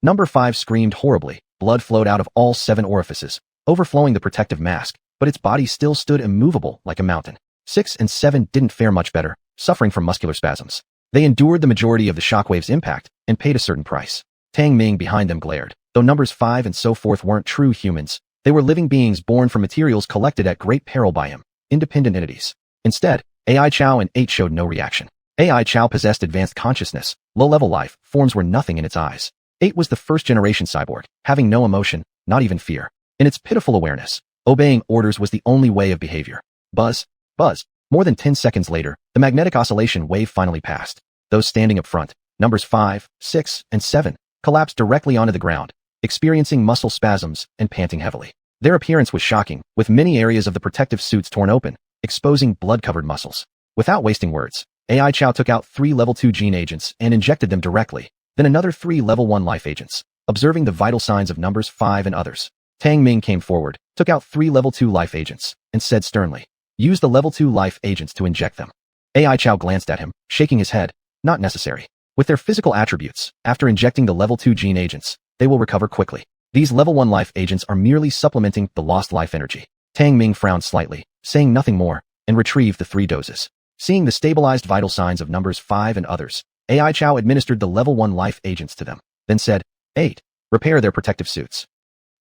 Number 5 screamed horribly. Blood flowed out of all 7 orifices, overflowing the protective mask, but its body still stood immovable like a mountain. 6 and 7 didn't fare much better, suffering from muscular spasms. They endured the majority of the shockwave's impact and paid a certain price. Tang Ming behind them glared. Though numbers 5 and so forth weren't true humans, they were living beings born from materials collected at great peril by him, independent entities. Instead, AI Chow and 8 showed no reaction. AI Chow possessed advanced consciousness, low-level life forms were nothing in its eyes. 8 was the first-generation cyborg, having no emotion, not even fear. In its pitiful awareness, obeying orders was the only way of behavior. Buzz, buzz. More than 10 seconds later, the magnetic oscillation wave finally passed. Those standing up front, numbers 5, 6, and 7, collapsed directly onto the ground, experiencing muscle spasms and panting heavily. Their appearance was shocking, with many areas of the protective suits torn open, exposing blood-covered muscles. Without wasting words, AI Chow took out 3 level 2 gene agents and injected them directly, then another 3 level 1 life agents. Observing the vital signs of numbers 5 and others, Tang Ming came forward, took out 3 level 2 life agents, and said sternly, "Use the level 2 life agents to inject them." AI Chow glanced at him, shaking his head. Not necessary. With their physical attributes, after injecting the level 2 gene agents, they will recover quickly. These level 1 life agents are merely supplementing the lost life energy. Tang Ming frowned slightly, saying nothing more, and retrieved the 3 doses. Seeing the stabilized vital signs of numbers 5 and others, AI Chow administered the level 1 life agents to them, then said, 8. Repair their protective suits.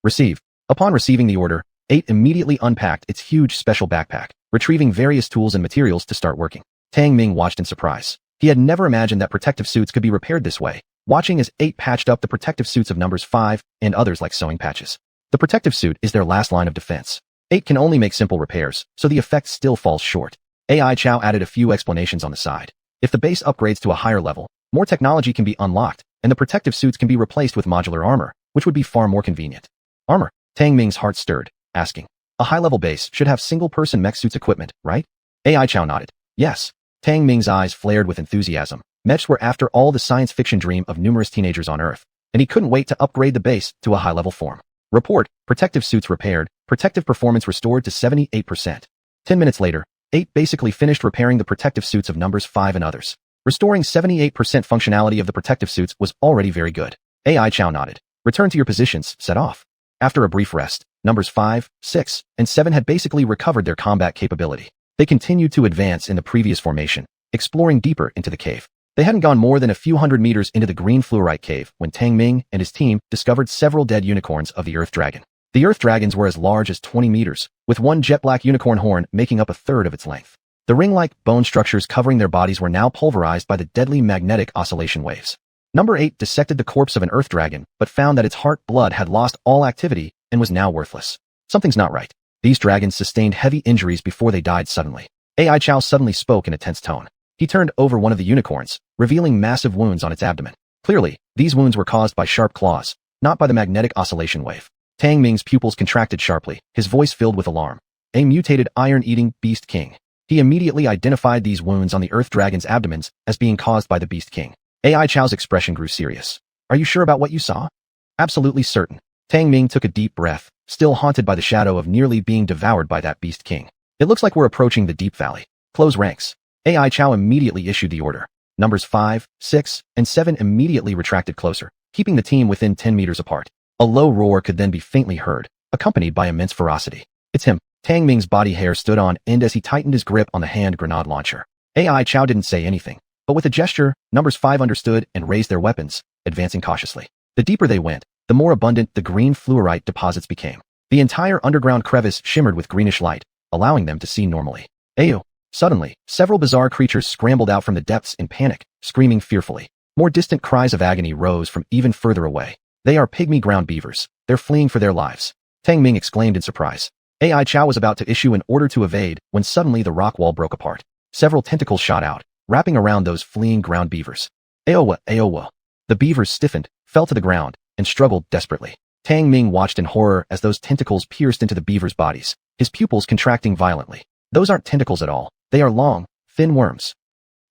Receive. Upon receiving the order, 8 immediately unpacked its huge special backpack, retrieving various tools and materials to start working. Tang Ming watched in surprise. He had never imagined that protective suits could be repaired this way, watching as 8 patched up the protective suits of numbers 5 and others like sewing patches. The protective suit is their last line of defense. 8 can only make simple repairs, so the effect still falls short. AI Chow added a few explanations on the side. If the base upgrades to a higher level, more technology can be unlocked, and the protective suits can be replaced with modular armor, which would be far more convenient. Armor? Tang Ming's heart stirred, asking. A high-level base should have single-person mech suits equipment, right? AI Chow nodded. Yes. Tang Ming's eyes flared with enthusiasm. Mechs were after all the science fiction dream of numerous teenagers on Earth, and he couldn't wait to upgrade the base to a high-level form. Report, protective suits repaired, protective performance restored to 78%. 10 minutes later, 8 basically finished repairing the protective suits of numbers 5 and others. Restoring 78% functionality of the protective suits was already very good. AI Chow nodded. Return to your positions, set off. After a brief rest, numbers 5, 6, and 7 had basically recovered their combat capability. They continued to advance in the previous formation, exploring deeper into the cave. They hadn't gone more than a few hundred meters into the green fluorite cave when Tang Ming and his team discovered several dead unicorns of the Earth Dragon. The Earth Dragons were as large as 20 meters, with one jet-black unicorn horn making up a third of its length. The ring-like bone structures covering their bodies were now pulverized by the deadly magnetic oscillation waves. Number 8 dissected the corpse of an Earth Dragon, but found that its heart blood had lost all activity and was now worthless. Something's not right. These dragons sustained heavy injuries before they died suddenly. AI Chow suddenly spoke in a tense tone. He turned over one of the unicorns, revealing massive wounds on its abdomen. Clearly, these wounds were caused by sharp claws, not by the magnetic oscillation wave. Tang Ming's pupils contracted sharply, his voice filled with alarm. A mutated iron-eating Beast King. He immediately identified these wounds on the Earth Dragon's abdomens as being caused by the Beast King. AI Chow's expression grew serious. Are you sure about what you saw? Absolutely certain. Tang Ming took a deep breath, still haunted by the shadow of nearly being devoured by that Beast King. It looks like we're approaching the deep valley. Close ranks. AI Chow immediately issued the order. Numbers 5, 6, and 7 immediately retracted closer, keeping the team within 10 meters apart. A low roar could then be faintly heard, accompanied by immense ferocity. It's him. Tang Ming's body hair stood on end as he tightened his grip on the hand grenade launcher. AI Chow didn't say anything, but with a gesture, numbers 5 understood and raised their weapons, advancing cautiously. The deeper they went, the more abundant the green fluorite deposits became. The entire underground crevice shimmered with greenish light, allowing them to see normally. Ayo! Suddenly, several bizarre creatures scrambled out from the depths in panic, screaming fearfully. More distant cries of agony rose from even further away. They are pygmy ground beavers. They're fleeing for their lives. Tang Ming exclaimed in surprise. AI Chow was about to issue an order to evade when suddenly the rock wall broke apart. Several tentacles shot out, wrapping around those fleeing ground beavers. Aowa, aowa. The beavers stiffened, fell to the ground, and struggled desperately. Tang Ming watched in horror as those tentacles pierced into the beavers' bodies, his pupils contracting violently. Those aren't tentacles at all. They are long, thin worms.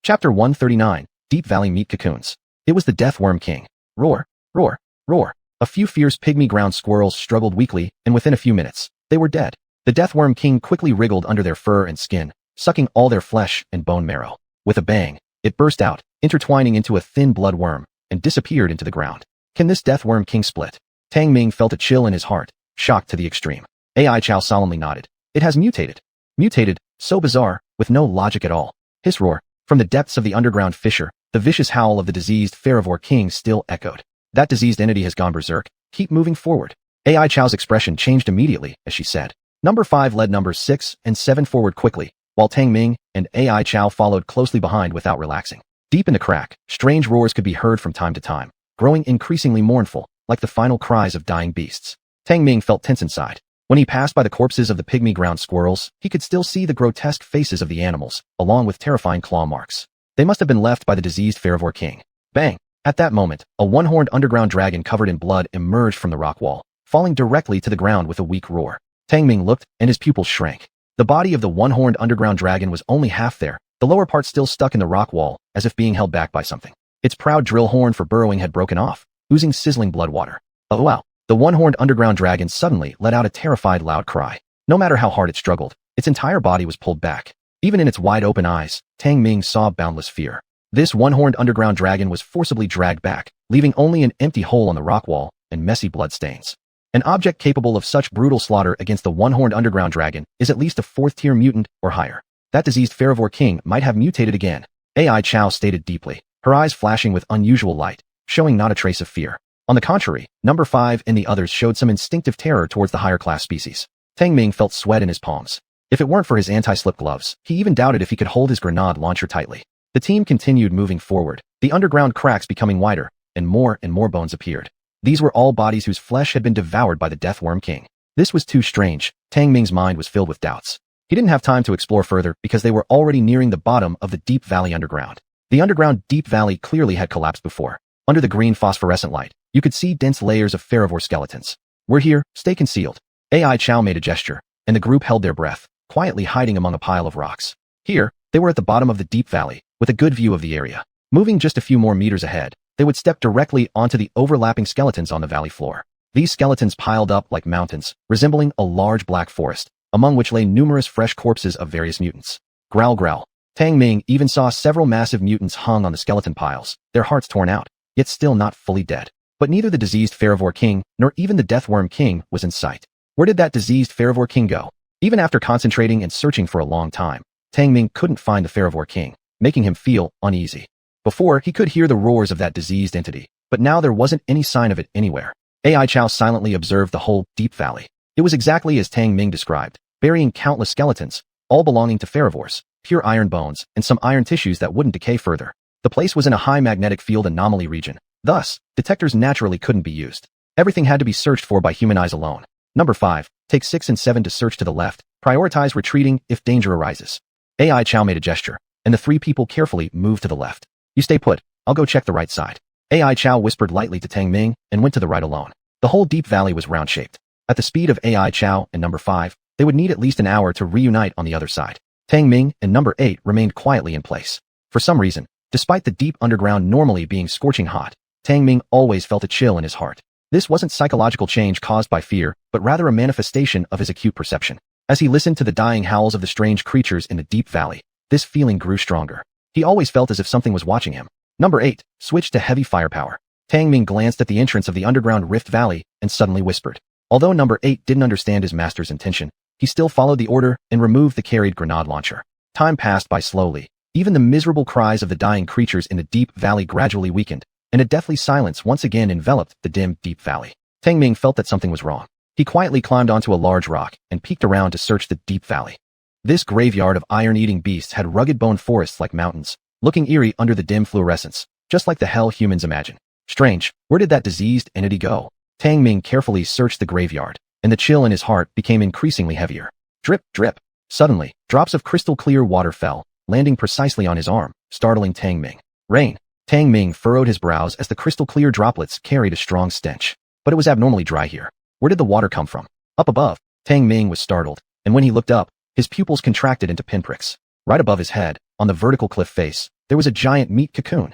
Chapter 139, Deep Valley Meat Cocoons. It was the Death Worm King. Roar, roar, roar. A few fierce pygmy ground squirrels struggled weakly, and within a few minutes, they were dead. The Death Worm King quickly wriggled under their fur and skin, sucking all their flesh and bone marrow. With a bang, it burst out, intertwining into a thin blood worm, and disappeared into the ground. Can this Death Worm King split? Tang Ming felt a chill in his heart, shocked to the extreme. AI Chow solemnly nodded. It has mutated. Mutated, so bizarre, with no logic at all. Hiss roar. From the depths of the underground fissure, the vicious howl of the diseased Faravore King still echoed. That diseased entity has gone berserk. Keep moving forward. AI Chow's expression changed immediately as she said. Number 5 led numbers 6 and 7 forward quickly, while Tang Ming and AI Chow followed closely behind without relaxing. Deep in the crack, strange roars could be heard from time to time, growing increasingly mournful, like the final cries of dying beasts. Tang Ming felt tense inside. When he passed by the corpses of the pygmy ground squirrels, he could still see the grotesque faces of the animals, along with terrifying claw marks. They must have been left by the diseased Faravore King. Bang! At that moment, a one-horned underground dragon covered in blood emerged from the rock wall, falling directly to the ground with a weak roar. Tang Ming looked, and his pupils shrank. The body of the one-horned underground dragon was only half there, the lower part still stuck in the rock wall, as if being held back by something. Its proud drill horn for burrowing had broken off, oozing sizzling blood water. Oh wow! The one-horned underground dragon suddenly let out a terrified loud cry. No matter how hard it struggled, its entire body was pulled back. Even in its wide-open eyes, Tang Ming saw boundless fear. This one-horned underground dragon was forcibly dragged back, leaving only an empty hole on the rock wall and messy bloodstains. An object capable of such brutal slaughter against the one-horned underground dragon is at least a 4th-tier mutant or higher. That diseased Faravore King might have mutated again, AI Chow stated deeply, her eyes flashing with unusual light, showing not a trace of fear. On the contrary, number 5 and the others showed some instinctive terror towards the higher-class species. Tang Ming felt sweat in his palms. If it weren't for his anti-slip gloves, he even doubted if he could hold his grenade launcher tightly. The team continued moving forward, the underground cracks becoming wider, and more bones appeared. These were all bodies whose flesh had been devoured by the Death Worm King. This was too strange. Tang Ming's mind was filled with doubts. He didn't have time to explore further because they were already nearing the bottom of the deep valley underground. The underground deep valley clearly had collapsed before. Under the green phosphorescent light, you could see dense layers of Faravore skeletons. We're here, stay concealed. AI Chow made a gesture, and the group held their breath, quietly hiding among a pile of rocks. Here, they were at the bottom of the deep valley, with a good view of the area. Moving just a few more meters ahead, they would step directly onto the overlapping skeletons on the valley floor. These skeletons piled up like mountains, resembling a large black forest, among which lay numerous fresh corpses of various mutants. Growl growl. Tang Ming even saw several massive mutants hung on the skeleton piles, their hearts torn out, yet still not fully dead. But neither the diseased Faravore King, nor even the Death Worm King, was in sight. Where did that diseased Faravore King go? Even after concentrating and searching for a long time, Tang Ming couldn't find the Faravore King, making him feel uneasy. Before, he could hear the roars of that diseased entity, but now there wasn't any sign of it anywhere. AI Chow silently observed the whole deep valley. It was exactly as Tang Ming described, burying countless skeletons, all belonging to Faravores, pure iron bones, and some iron tissues that wouldn't decay further. The place was in a high magnetic field anomaly region. Thus, detectors naturally couldn't be used. Everything had to be searched for by human eyes alone. Number 5, take 6 and 7 to search to the left. Prioritize retreating if danger arises. AI Chow made a gesture, and the 3 people carefully moved to the left. You stay put, I'll go check the right side. AI Chow whispered lightly to Tang Ming and went to the right alone. The whole deep valley was round-shaped. At the speed of AI Chow and number 5, they would need at least an hour to reunite on the other side. Tang Ming and number 8 remained quietly in place. For some reason, despite the deep underground normally being scorching hot, Tang Ming always felt a chill in his heart. This wasn't psychological change caused by fear, but rather a manifestation of his acute perception. As he listened to the dying howls of the strange creatures in the deep valley, this feeling grew stronger. He always felt as if something was watching him. Number 8, switched to heavy firepower. Tang Ming glanced at the entrance of the underground rift valley and suddenly whispered. Although number 8 didn't understand his master's intention, he still followed the order and removed the carried grenade launcher. Time passed by slowly. Even the miserable cries of the dying creatures in the deep valley gradually weakened, and a deathly silence once again enveloped the dim, deep valley. Tang Ming felt that something was wrong. He quietly climbed onto a large rock and peeked around to search the deep valley. This graveyard of iron-eating beasts had rugged bone forests like mountains, looking eerie under the dim fluorescence, just like the hell humans imagine. Strange, where did that diseased entity go? Tang Ming carefully searched the graveyard, and the chill in his heart became increasingly heavier. Drip, drip. Suddenly, drops of crystal-clear water fell, landing precisely on his arm, startling Tang Ming. Rain. Tang Ming furrowed his brows as the crystal-clear droplets carried a strong stench. But it was abnormally dry here. Where did the water come from? Up above. Tang Ming was startled, and when he looked up, his pupils contracted into pinpricks. Right above his head, on the vertical cliff face, there was a giant meat cocoon.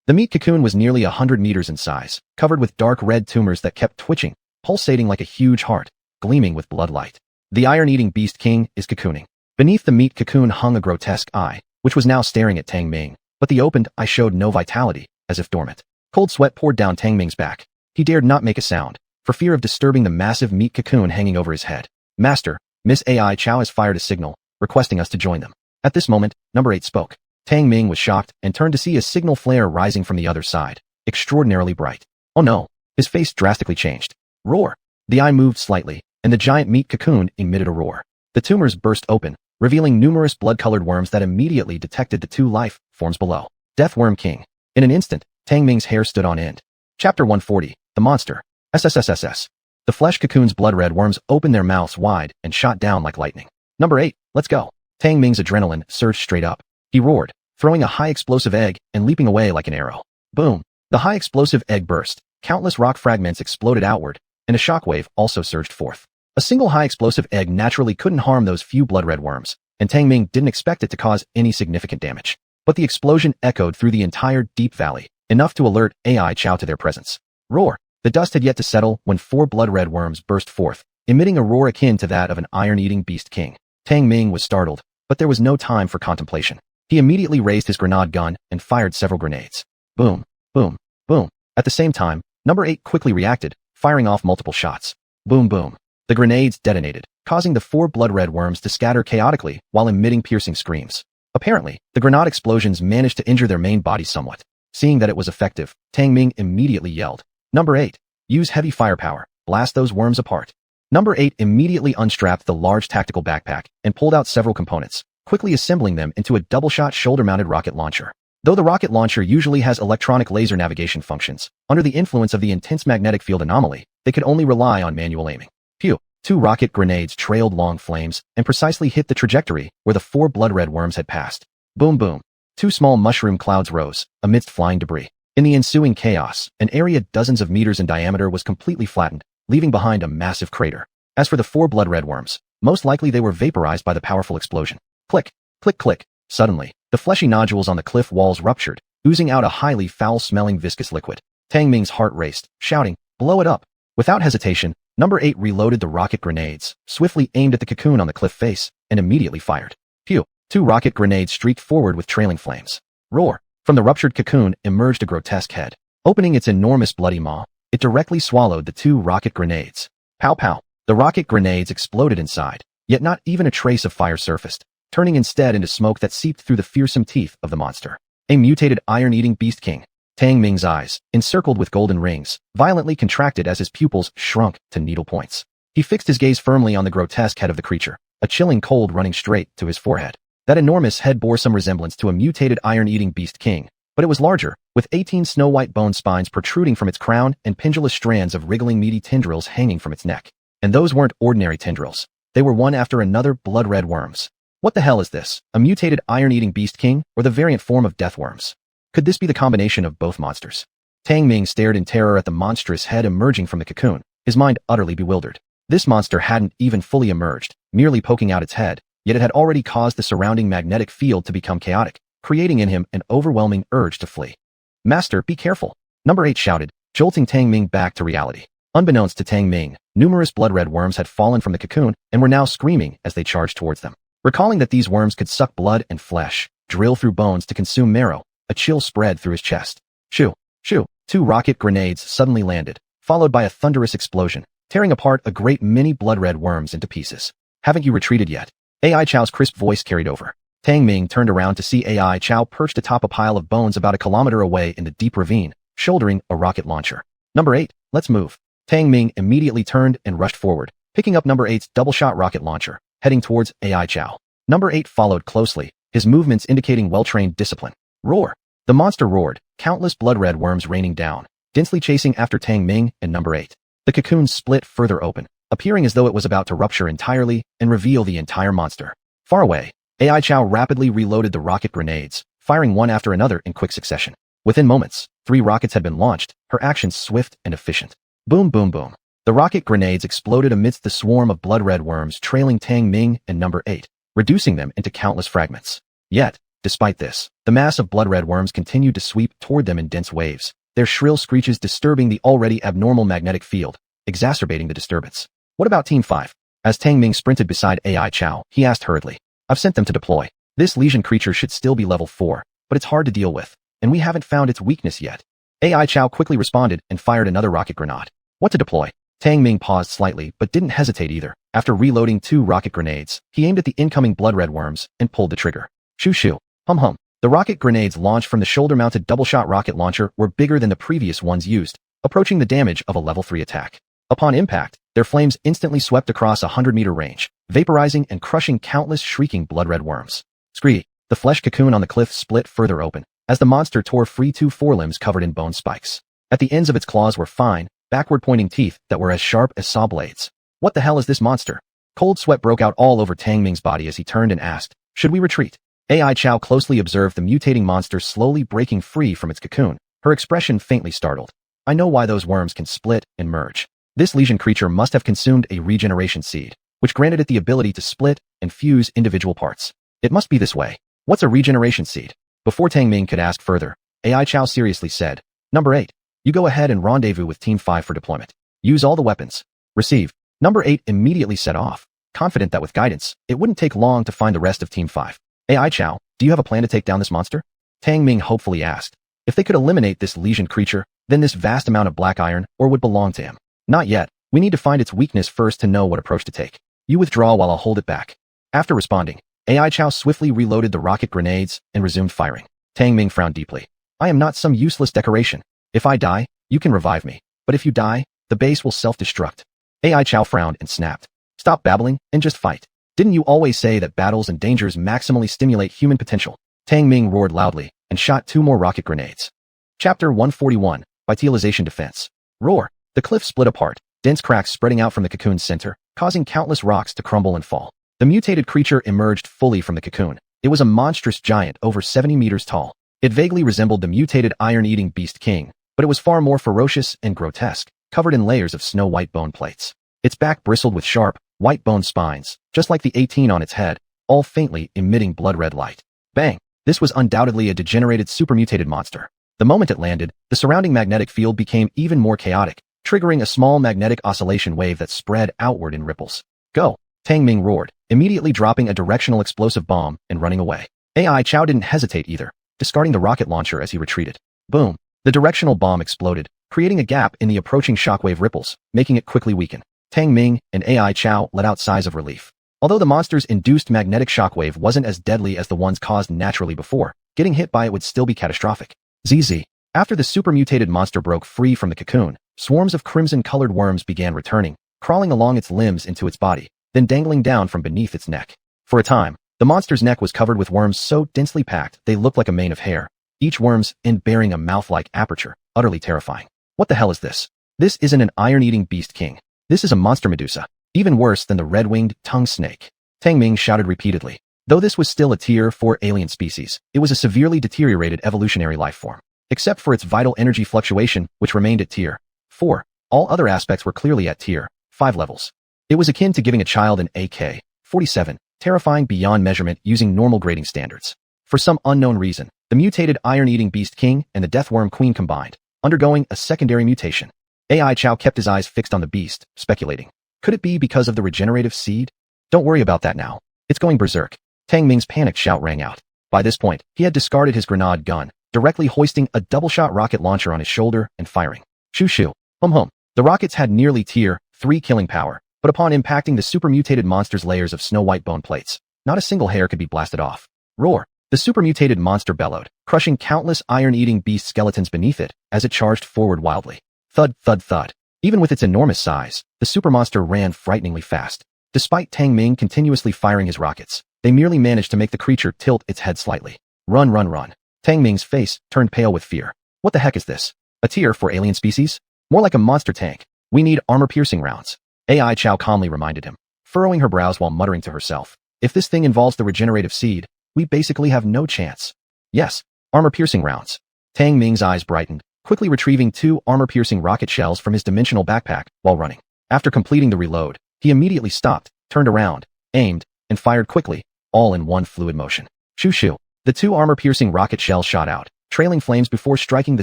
The meat cocoon was nearly 100 meters in size, covered with dark red tumors that kept twitching, pulsating like a huge heart, gleaming with bloodlight. The iron-eating beast king is cocooning. Beneath the meat cocoon hung a grotesque eye, which was now staring at Tang Ming, but the opened eye showed no vitality, as if dormant. Cold sweat poured down Tang Ming's back. He dared not make a sound, for fear of disturbing the massive meat cocoon hanging over his head. Master, Miss AI Chow has fired a signal, requesting us to join them. At this moment, number 8 spoke. Tang Ming was shocked and turned to see a signal flare rising from the other side, extraordinarily bright. Oh no, his face drastically changed. Roar. The eye moved slightly, and the giant meat cocoon emitted a roar. The tumors burst open, revealing numerous blood-colored worms that immediately detected the two life forms below. Death Worm King. In an instant, Tang Ming's hair stood on end. Chapter 140. The Monster. SSSSS. The flesh cocoon's blood-red worms opened their mouths wide and shot down like lightning. Number 8, let's go. Tang Ming's adrenaline surged straight up. He roared, throwing a high-explosive egg and leaping away like an arrow. Boom. The high-explosive egg burst. Countless rock fragments exploded outward, and a shockwave also surged forth. A single high-explosive egg naturally couldn't harm those few blood-red worms, and Tang Ming didn't expect it to cause any significant damage. But the explosion echoed through the entire deep valley, enough to alert AI Chow to their presence. Roar. The dust had yet to settle when 4 blood-red worms burst forth, emitting a roar akin to that of an iron-eating beast king. Tang Ming was startled, but there was no time for contemplation. He immediately raised his grenade gun and fired several grenades. Boom, boom, boom. At the same time, number 8 quickly reacted, firing off multiple shots. Boom, boom. The grenades detonated, causing the 4 blood-red worms to scatter chaotically while emitting piercing screams. Apparently, the grenade explosions managed to injure their main bodies somewhat. Seeing that it was effective, Tang Ming immediately yelled. Number 8. Use heavy firepower. Blast those worms apart. Number 8 immediately unstrapped the large tactical backpack and pulled out several components, quickly assembling them into a double-shot shoulder-mounted rocket launcher. Though the rocket launcher usually has electronic laser navigation functions, under the influence of the intense magnetic field anomaly, they could only rely on manual aiming. Phew. 2 rocket grenades trailed long flames and precisely hit the trajectory where the 4 blood-red worms had passed. Boom, boom. 2 small mushroom clouds rose, amidst flying debris. In the ensuing chaos, an area dozens of meters in diameter was completely flattened, leaving behind a massive crater. As for the 4 blood-red worms, most likely they were vaporized by the powerful explosion. Click, click, click. Suddenly, the fleshy nodules on the cliff walls ruptured, oozing out a highly foul-smelling viscous liquid. Tang Ming's heart raced, shouting, "Blow it up!" Without hesitation, number 8 reloaded the rocket grenades, swiftly aimed at the cocoon on the cliff face, and immediately fired. Pew! 2 rocket grenades streaked forward with trailing flames. Roar! From the ruptured cocoon emerged a grotesque head. Opening its enormous bloody maw, it directly swallowed the 2 rocket grenades. Pow pow! The rocket grenades exploded inside, yet not even a trace of fire surfaced, turning instead into smoke that seeped through the fearsome teeth of the monster. A mutated iron-eating beast king. Tang Ming's eyes, encircled with golden rings, violently contracted as his pupils shrunk to needle points. He fixed his gaze firmly on the grotesque head of the creature, a chilling cold running straight to his forehead. That enormous head bore some resemblance to a mutated iron-eating beast king, but it was larger, with 18 snow-white bone spines protruding from its crown and pendulous strands of wriggling meaty tendrils hanging from its neck. And those weren't ordinary tendrils. They were one after another blood-red worms. What the hell is this? A mutated iron-eating beast king, or the variant form of death worms? Could this be the combination of both monsters? Tang Ming stared in terror at the monstrous head emerging from the cocoon, his mind utterly bewildered. This monster hadn't even fully emerged, merely poking out its head, yet it had already caused the surrounding magnetic field to become chaotic, creating in him an overwhelming urge to flee. "Master, be careful!" Number 8 shouted, jolting Tang Ming back to reality. Unbeknownst to Tang Ming, numerous blood-red worms had fallen from the cocoon and were now screaming as they charged towards them. Recalling that these worms could suck blood and flesh, drill through bones to consume marrow, a chill spread through his chest. Shoo! Shoo! 2 rocket grenades suddenly landed, followed by a thunderous explosion, tearing apart a great many blood-red worms into pieces. "Haven't you retreated yet?" AI Chow's crisp voice carried over. Tang Ming turned around to see AI Chow perched atop a pile of bones about a kilometer away in the deep ravine, shouldering a rocket launcher. "Number 8, let's move." Tang Ming immediately turned and rushed forward, picking up number 8's double-shot rocket launcher, heading towards AI Chow. Number 8 followed closely, his movements indicating well-trained discipline. Roar! The monster roared, countless blood-red worms raining down, densely chasing after Tang Ming and number 8. The cocoon split further open, appearing as though it was about to rupture entirely and reveal the entire monster. Far away, AI Chow rapidly reloaded the rocket grenades, firing one after another in quick succession. Within moments, 3 rockets had been launched, her actions swift and efficient. Boom, boom, boom. The rocket grenades exploded amidst the swarm of blood-red worms trailing Tang Ming and number 8, reducing them into countless fragments. Yet, despite this, the mass of blood-red worms continued to sweep toward them in dense waves, their shrill screeches disturbing the already abnormal magnetic field, exacerbating the disturbance. What about Team 5? As Tang Ming sprinted beside AI Chow, he asked hurriedly. I've sent them to deploy. This lesion creature should still be level 4, but it's hard to deal with, and we haven't found its weakness yet. AI Chow quickly responded and fired another rocket grenade. What to deploy? Tang Ming paused slightly, but didn't hesitate either. After reloading 2 rocket grenades, he aimed at the incoming blood-red worms and pulled the trigger. Shoo shoo. Hum hum. The rocket grenades launched from the shoulder-mounted double-shot rocket launcher were bigger than the previous ones used, approaching the damage of a level 3 attack. Upon impact, their flames instantly swept across a 100-meter range, vaporizing and crushing countless shrieking blood-red worms. Scree! The flesh cocoon on the cliff split further open, as the monster tore free 2 forelimbs covered in bone spikes. At the ends of its claws were fine, backward-pointing teeth that were as sharp as saw blades. What the hell is this monster? Cold sweat broke out all over Tang Ming's body as he turned and asked, should we retreat? AI Chow closely observed the mutating monster slowly breaking free from its cocoon, her expression faintly startled. I know why those worms can split and merge. This lesion creature must have consumed a regeneration seed, which granted it the ability to split and fuse individual parts. It must be this way. What's a regeneration seed? Before Tang Ming could ask further, AI Chow seriously said, Number 8. You go ahead and rendezvous with Team 5 for deployment. Use all the weapons. Receive. Number 8 immediately set off, confident that with guidance, it wouldn't take long to find the rest of Team 5. AI Chow, do you have a plan to take down this monster? Tang Ming hopefully asked. If they could eliminate this lesion creature, then this vast amount of black iron or would belong to him. Not yet. We need to find its weakness first to know what approach to take. You withdraw while I'll hold it back. After responding, AI Chow swiftly reloaded the rocket grenades and resumed firing. Tang Ming frowned deeply. I am not some useless decoration. If I die, you can revive me. But if you die, the base will self-destruct. AI Chow frowned and snapped. Stop babbling and just fight. Didn't you always say that battles and dangers maximally stimulate human potential? Tang Ming roared loudly and shot 2 more rocket grenades. Chapter 141, Vitalization Defense. Roar. The cliff split apart, dense cracks spreading out from the cocoon's center, causing countless rocks to crumble and fall. The mutated creature emerged fully from the cocoon. It was a monstrous giant over 70 meters tall. It vaguely resembled the mutated iron-eating beast king, but it was far more ferocious and grotesque, covered in layers of snow-white bone plates. Its back bristled with sharp, white bone spines, just like the 18 on its head, all faintly emitting blood-red light. Bang! This was undoubtedly a degenerated supermutated monster. The moment it landed, the surrounding magnetic field became even more chaotic, triggering a small magnetic oscillation wave that spread outward in ripples. Go! Tang Ming roared, immediately dropping a directional explosive bomb and running away. AI Chow didn't hesitate either, discarding the rocket launcher as he retreated. Boom! The directional bomb exploded, creating a gap in the approaching shockwave ripples, making it quickly weaken. Tang Ming and AI Chow let out sighs of relief. Although the monster's induced magnetic shockwave wasn't as deadly as the ones caused naturally before, getting hit by it would still be catastrophic. ZZ. After the supermutated monster broke free from the cocoon, swarms of crimson-colored worms began returning, crawling along its limbs into its body, then dangling down from beneath its neck. For a time, the monster's neck was covered with worms so densely packed they looked like a mane of hair, each worm's end bearing a mouth-like aperture, utterly terrifying. What the hell is this? This isn't an iron-eating beast king. This is a monster medusa, even worse than the red-winged tongue snake. Tang Ming shouted repeatedly. Though this was still a Tier 4 alien species, it was a severely deteriorated evolutionary life form. Except for its vital energy fluctuation, which remained at Tier 4, all other aspects were clearly at Tier 5 levels. It was akin to giving a child an AK-47, terrifying beyond measurement using normal grading standards. For some unknown reason, the mutated iron-eating beast king and the deathworm queen combined, undergoing a secondary mutation. AI Chow kept his eyes fixed on the beast, speculating. Could it be because of the regenerative seed? Don't worry about that now. It's going berserk. Tang Ming's panicked shout rang out. By this point, he had discarded his grenade gun, directly hoisting a double-shot rocket launcher on his shoulder and firing. Shoo shoo. Hum hum. The rockets had nearly Tier 3 killing power, but upon impacting the supermutated monster's layers of snow-white bone plates, not a single hair could be blasted off. Roar. The supermutated monster bellowed, crushing countless iron-eating beast skeletons beneath it as it charged forward wildly. Thud, thud, thud. Even with its enormous size, the supermonster ran frighteningly fast. Despite Tang Ming continuously firing his rockets, they merely managed to make the creature tilt its head slightly. Run, run, run. Tang Ming's face turned pale with fear. What the heck is this? A Tier 4 alien species? More like a monster tank. We need armor-piercing rounds. AI Chow calmly reminded him, furrowing her brows while muttering to herself. If this thing involves the regenerative seed, we basically have no chance. Yes, armor-piercing rounds. Tang Ming's eyes brightened, quickly retrieving 2 armor-piercing rocket shells from his dimensional backpack while running. After completing the reload, he immediately stopped, turned around, aimed, and fired quickly, all in one fluid motion. Shoo-shoo. The 2 armor-piercing rocket shells shot out, trailing flames before striking the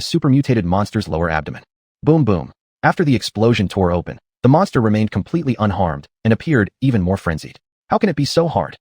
super-mutated monster's lower abdomen. Boom boom. After the explosion tore open, the monster remained completely unharmed and appeared even more frenzied. How can it be so hard?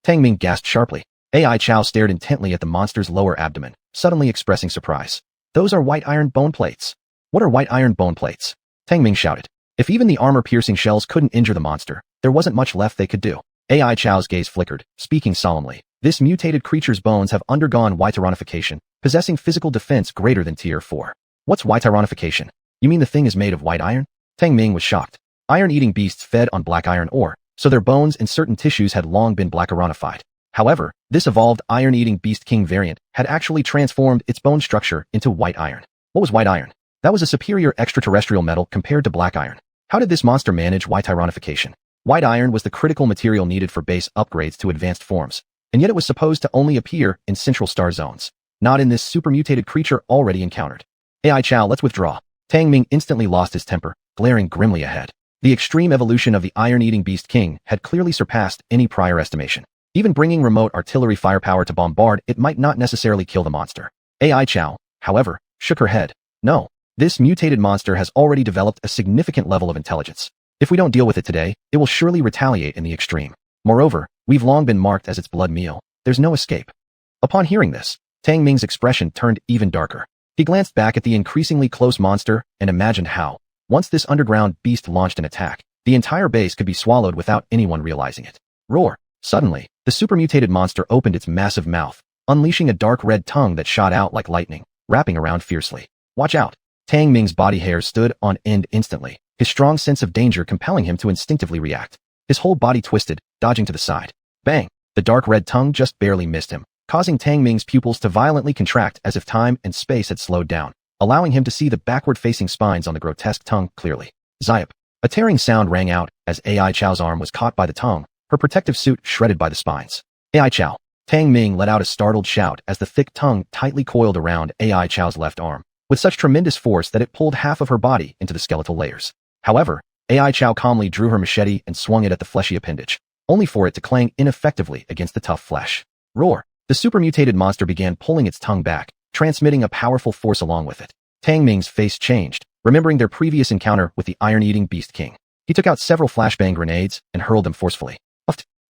Tang Ming gasped sharply. AI Chow stared intently at the monster's lower abdomen, suddenly expressing surprise. Those are white iron bone plates. What are white iron bone plates? Tang Ming shouted. If even the armor-piercing shells couldn't injure the monster, there wasn't much left they could do. AI Chow's gaze flickered, speaking solemnly. This mutated creature's bones have undergone Y-tyronification, possessing physical defense greater than Tier 4. What's Y-tyronification? You mean the thing is made of white iron? Tang Ming was shocked. Iron-eating beasts fed on black iron ore, so their bones and certain tissues had long been black-ironified. However, this evolved iron-eating beast king variant had actually transformed its bone structure into white iron. What was white iron? That was a superior extraterrestrial metal compared to black iron. How did this monster manage Y-tyronification? White iron was the critical material needed for base upgrades to advanced forms, and yet it was supposed to only appear in central star zones, not in this super-mutated creature already encountered. AI Chow, let's withdraw. Tang Ming instantly lost his temper, glaring grimly ahead. The extreme evolution of the iron-eating beast king had clearly surpassed any prior estimation. Even bringing remote artillery firepower to bombard it might not necessarily kill the monster. AI Chow, however, shook her head. No, this mutated monster has already developed a significant level of intelligence. If we don't deal with it today, it will surely retaliate in the extreme. Moreover, we've long been marked as its blood meal. There's no escape. Upon hearing this, Tang Ming's expression turned even darker. He glanced back at the increasingly close monster and imagined how, once this underground beast launched an attack, the entire base could be swallowed without anyone realizing it. Roar! Suddenly, the supermutated monster opened its massive mouth, unleashing a dark red tongue that shot out like lightning, wrapping around fiercely. Watch out! Tang Ming's body hairs stood on end instantly, his strong sense of danger compelling him to instinctively react. His whole body twisted, dodging to the side. Bang! The dark red tongue just barely missed him, causing Tang Ming's pupils to violently contract as if time and space had slowed down, allowing him to see the backward-facing spines on the grotesque tongue clearly. Zayap! A tearing sound rang out as AI Chow's arm was caught by the tongue, her protective suit shredded by the spines. AI Chow! Tang Ming let out a startled shout as the thick tongue tightly coiled around AI Chow's left arm, with such tremendous force that it pulled half of her body into the skeletal layers. However, AI Chow calmly drew her machete and swung it at the fleshy appendage, only for it to clang ineffectively against the tough flesh. Roar! The supermutated monster began pulling its tongue back, transmitting a powerful force along with it. Tang Ming's face changed, remembering their previous encounter with the iron-eating beast king. He took out several flashbang grenades and hurled them forcefully.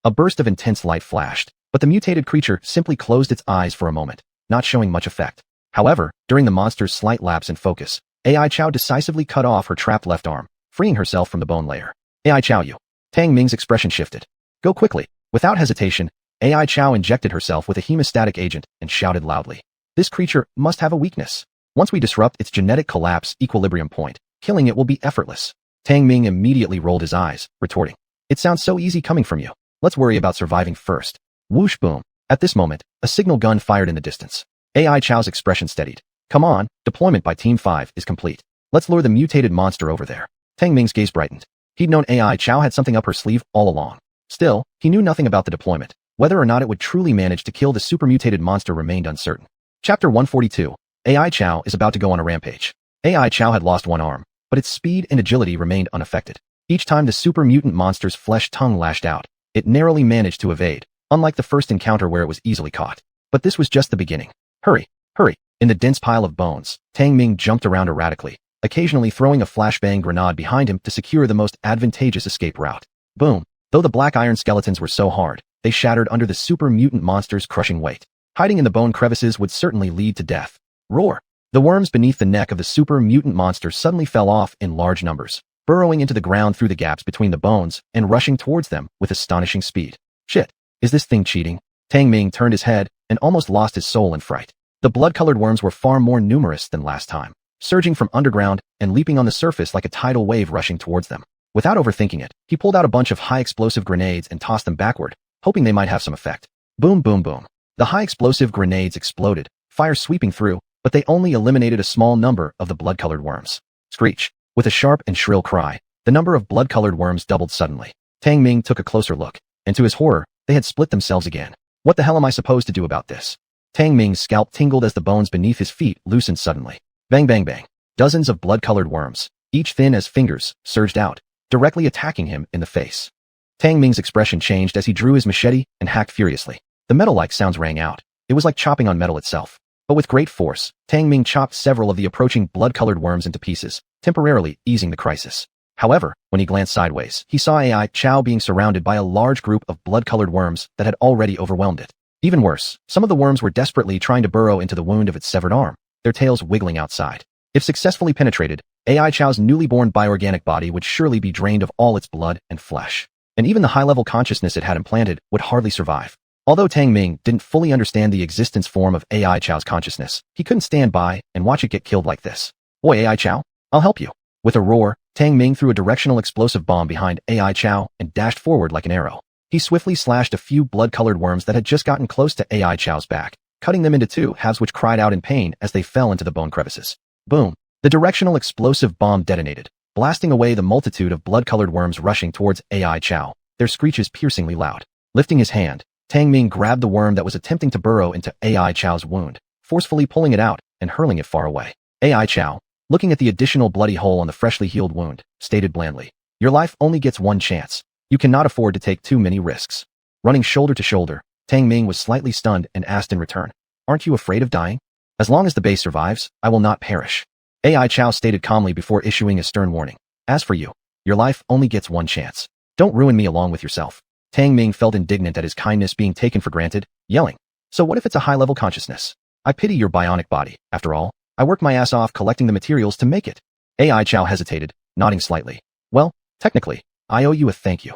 A burst of intense light flashed, but the mutated creature simply closed its eyes for a moment, not showing much effect. However, during the monster's slight lapse in focus, AI Chow decisively cut off her trapped left arm, freeing herself from the bone layer. AI Chow, you! Tang Ming's expression shifted. Go quickly! Without hesitation, AI Chow injected herself with a hemostatic agent and shouted loudly. This creature must have a weakness. Once we disrupt its genetic collapse equilibrium point, killing it will be effortless. Tang Ming immediately rolled his eyes, retorting. It sounds so easy coming from you. Let's worry about surviving first. Whoosh boom. At this moment, a signal gun fired in the distance. AI Chow's expression steadied. Come on, deployment by Team 5 is complete. Let's lure the mutated monster over there. Tang Ming's gaze brightened. He'd known AI Chow had something up her sleeve all along. Still, he knew nothing about the deployment. Whether or not it would truly manage to kill the supermutated monster remained uncertain. Chapter 142. AI Chow is about to go on a rampage. AI Chow had lost one arm, but its speed and agility remained unaffected. Each time the super mutant monster's flesh tongue lashed out, it narrowly managed to evade, unlike the first encounter where it was easily caught. But this was just the beginning. Hurry! Hurry! In the dense pile of bones, Tang Ming jumped around erratically, occasionally throwing a flashbang grenade behind him to secure the most advantageous escape route. Boom! Though the black iron skeletons were so hard, they shattered under the super mutant monster's crushing weight. Hiding in the bone crevices would certainly lead to death. Roar! The worms beneath the neck of the super mutant monster suddenly fell off in large numbers, burrowing into the ground through the gaps between the bones and rushing towards them with astonishing speed. Shit! Is this thing cheating? Tang Ming turned his head and almost lost his soul in fright. The blood-colored worms were far more numerous than last time, surging from underground and leaping on the surface like a tidal wave rushing towards them. Without overthinking it, he pulled out a bunch of high-explosive grenades and tossed them backward, hoping they might have some effect. Boom boom boom. The high-explosive grenades exploded, fire sweeping through, but they only eliminated a small number of the blood-colored worms. Screech! With a sharp and shrill cry, The number of blood-colored worms doubled suddenly. Tang Ming took a closer look, and to his horror, they had split themselves again. What the hell am I supposed to do about this? Tang Ming's scalp tingled as the bones beneath his feet loosened suddenly. Bang bang bang. Dozens of blood-colored worms, each thin as fingers, surged out, directly attacking him in the face. Tang Ming's expression changed as he drew his machete and hacked furiously. The metal-like sounds rang out. It was like chopping on metal itself. But with great force, Tang Ming chopped several of the approaching blood-colored worms into pieces, temporarily easing the crisis. However, when he glanced sideways, he saw AI Chow being surrounded by a large group of blood-colored worms that had already overwhelmed it. Even worse, some of the worms were desperately trying to burrow into the wound of its severed arm, their tails wiggling outside. If successfully penetrated, AI Chow's newly born bioorganic body would surely be drained of all its blood and flesh. And even the high-level consciousness it had implanted would hardly survive. Although Tang Ming didn't fully understand the existence form of AI Chow's consciousness, he couldn't stand by and watch it get killed like this. Boy, AI Chow, I'll help you. With a roar, Tang Ming threw a directional explosive bomb behind AI Chow and dashed forward like an arrow. He swiftly slashed a few blood-colored worms that had just gotten close to AI Chow's back, cutting them into two halves which cried out in pain as they fell into the bone crevices. Boom! The directional explosive bomb detonated, blasting away the multitude of blood-colored worms rushing towards AI Chow, their screeches piercingly loud. Lifting his hand, Tang Ming grabbed the worm that was attempting to burrow into AI Chow's wound, forcefully pulling it out and hurling it far away. AI Chow, looking at the additional bloody hole on the freshly healed wound, stated blandly, "Your life only gets one chance. You cannot afford to take too many risks." Running shoulder to shoulder, Tang Ming was slightly stunned and asked in return, "Aren't you afraid of dying?" "As long as the base survives, I will not perish," AI Chow stated calmly before issuing a stern warning. "As for you, your life only gets one chance. Don't ruin me along with yourself." Tang Ming felt indignant at his kindness being taken for granted, yelling, "So what if it's a high-level consciousness? I pity your bionic body. After all, I worked my ass off collecting the materials to make it." AI Chow hesitated, nodding slightly. "Well, technically, I owe you a thank you."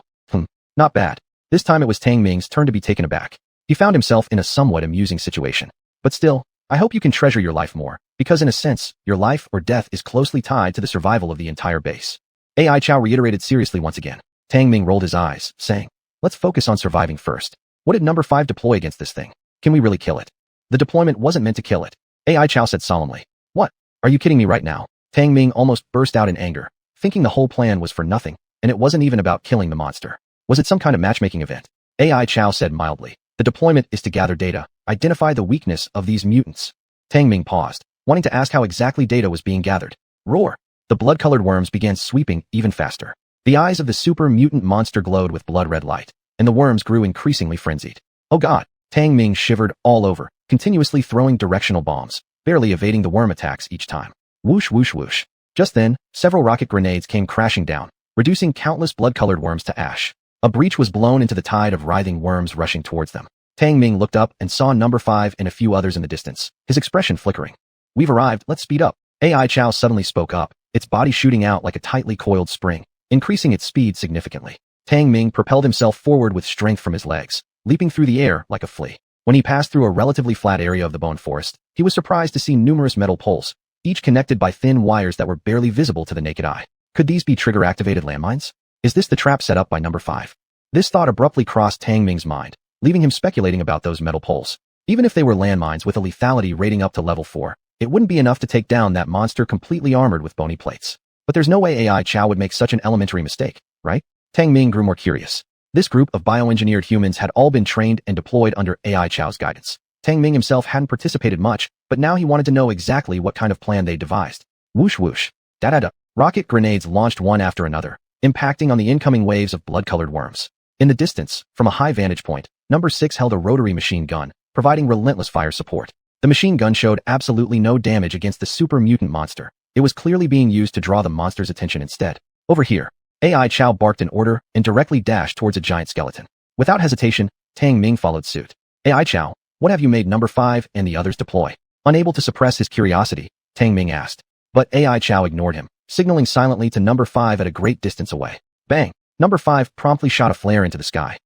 Not bad. This time it was Tang Ming's turn to be taken aback. He found himself in a somewhat amusing situation. "But still, I hope you can treasure your life more, because in a sense, your life or death is closely tied to the survival of the entire base." AI Chow reiterated seriously once again. Tang Ming rolled his eyes, saying, "Let's focus on surviving first. What did number 5 deploy against this thing? Can we really kill it?" "The deployment wasn't meant to kill it," AI Chow said solemnly. "What? Are you kidding me right now?" Tang Ming almost burst out in anger, thinking the whole plan was for nothing, and it wasn't even about killing the monster. Was it some kind of matchmaking event? AI Chow said mildly, "The deployment is to gather data, identify the weakness of these mutants." Tang Ming paused, wanting to ask how exactly data was being gathered. Roar! The blood-colored worms began sweeping even faster. The eyes of the super mutant monster glowed with blood-red light, and the worms grew increasingly frenzied. "Oh god!" Tang Ming shivered all over, continuously throwing directional bombs, barely evading the worm attacks each time. Whoosh whoosh whoosh. Just then, several rocket grenades came crashing down, reducing countless blood-colored worms to ash. A breach was blown into the tide of writhing worms rushing towards them. Tang Ming looked up and saw number 5 and a few others in the distance, his expression flickering. "We've arrived, let's speed up." AI Chow suddenly spoke up, its body shooting out like a tightly coiled spring, increasing its speed significantly. Tang Ming propelled himself forward with strength from his legs, leaping through the air like a flea. When he passed through a relatively flat area of the bone forest, he was surprised to see numerous metal poles, each connected by thin wires that were barely visible to the naked eye. Could these be trigger-activated landmines? Is this the trap set up by number 5? This thought abruptly crossed Tang Ming's mind, leaving him speculating about those metal poles. Even if they were landmines with a lethality rating up to level 4, it wouldn't be enough to take down that monster completely armored with bony plates. But there's no way AI Chow would make such an elementary mistake, right? Tang Ming grew more curious. This group of bioengineered humans had all been trained and deployed under AI Chow's guidance. Tang Ming himself hadn't participated much, but now he wanted to know exactly what kind of plan they devised. Whoosh whoosh. Da-da-da. Rocket grenades launched one after another, impacting on the incoming waves of blood-colored worms. In the distance, from a high vantage point, number 6 held a rotary machine gun, providing relentless fire support. The machine gun showed absolutely no damage against the super mutant monster. It was clearly being used to draw the monster's attention instead. Over here, AI Chow barked an order and directly dashed towards a giant skeleton. Without hesitation, Tang Ming followed suit. AI Chow, what have you made number 5 and the others deploy? Unable to suppress his curiosity, Tang Ming asked. But AI Chow ignored him, signaling silently to number 5 at a great distance away. Bang! Number 5 promptly shot a flare into the sky.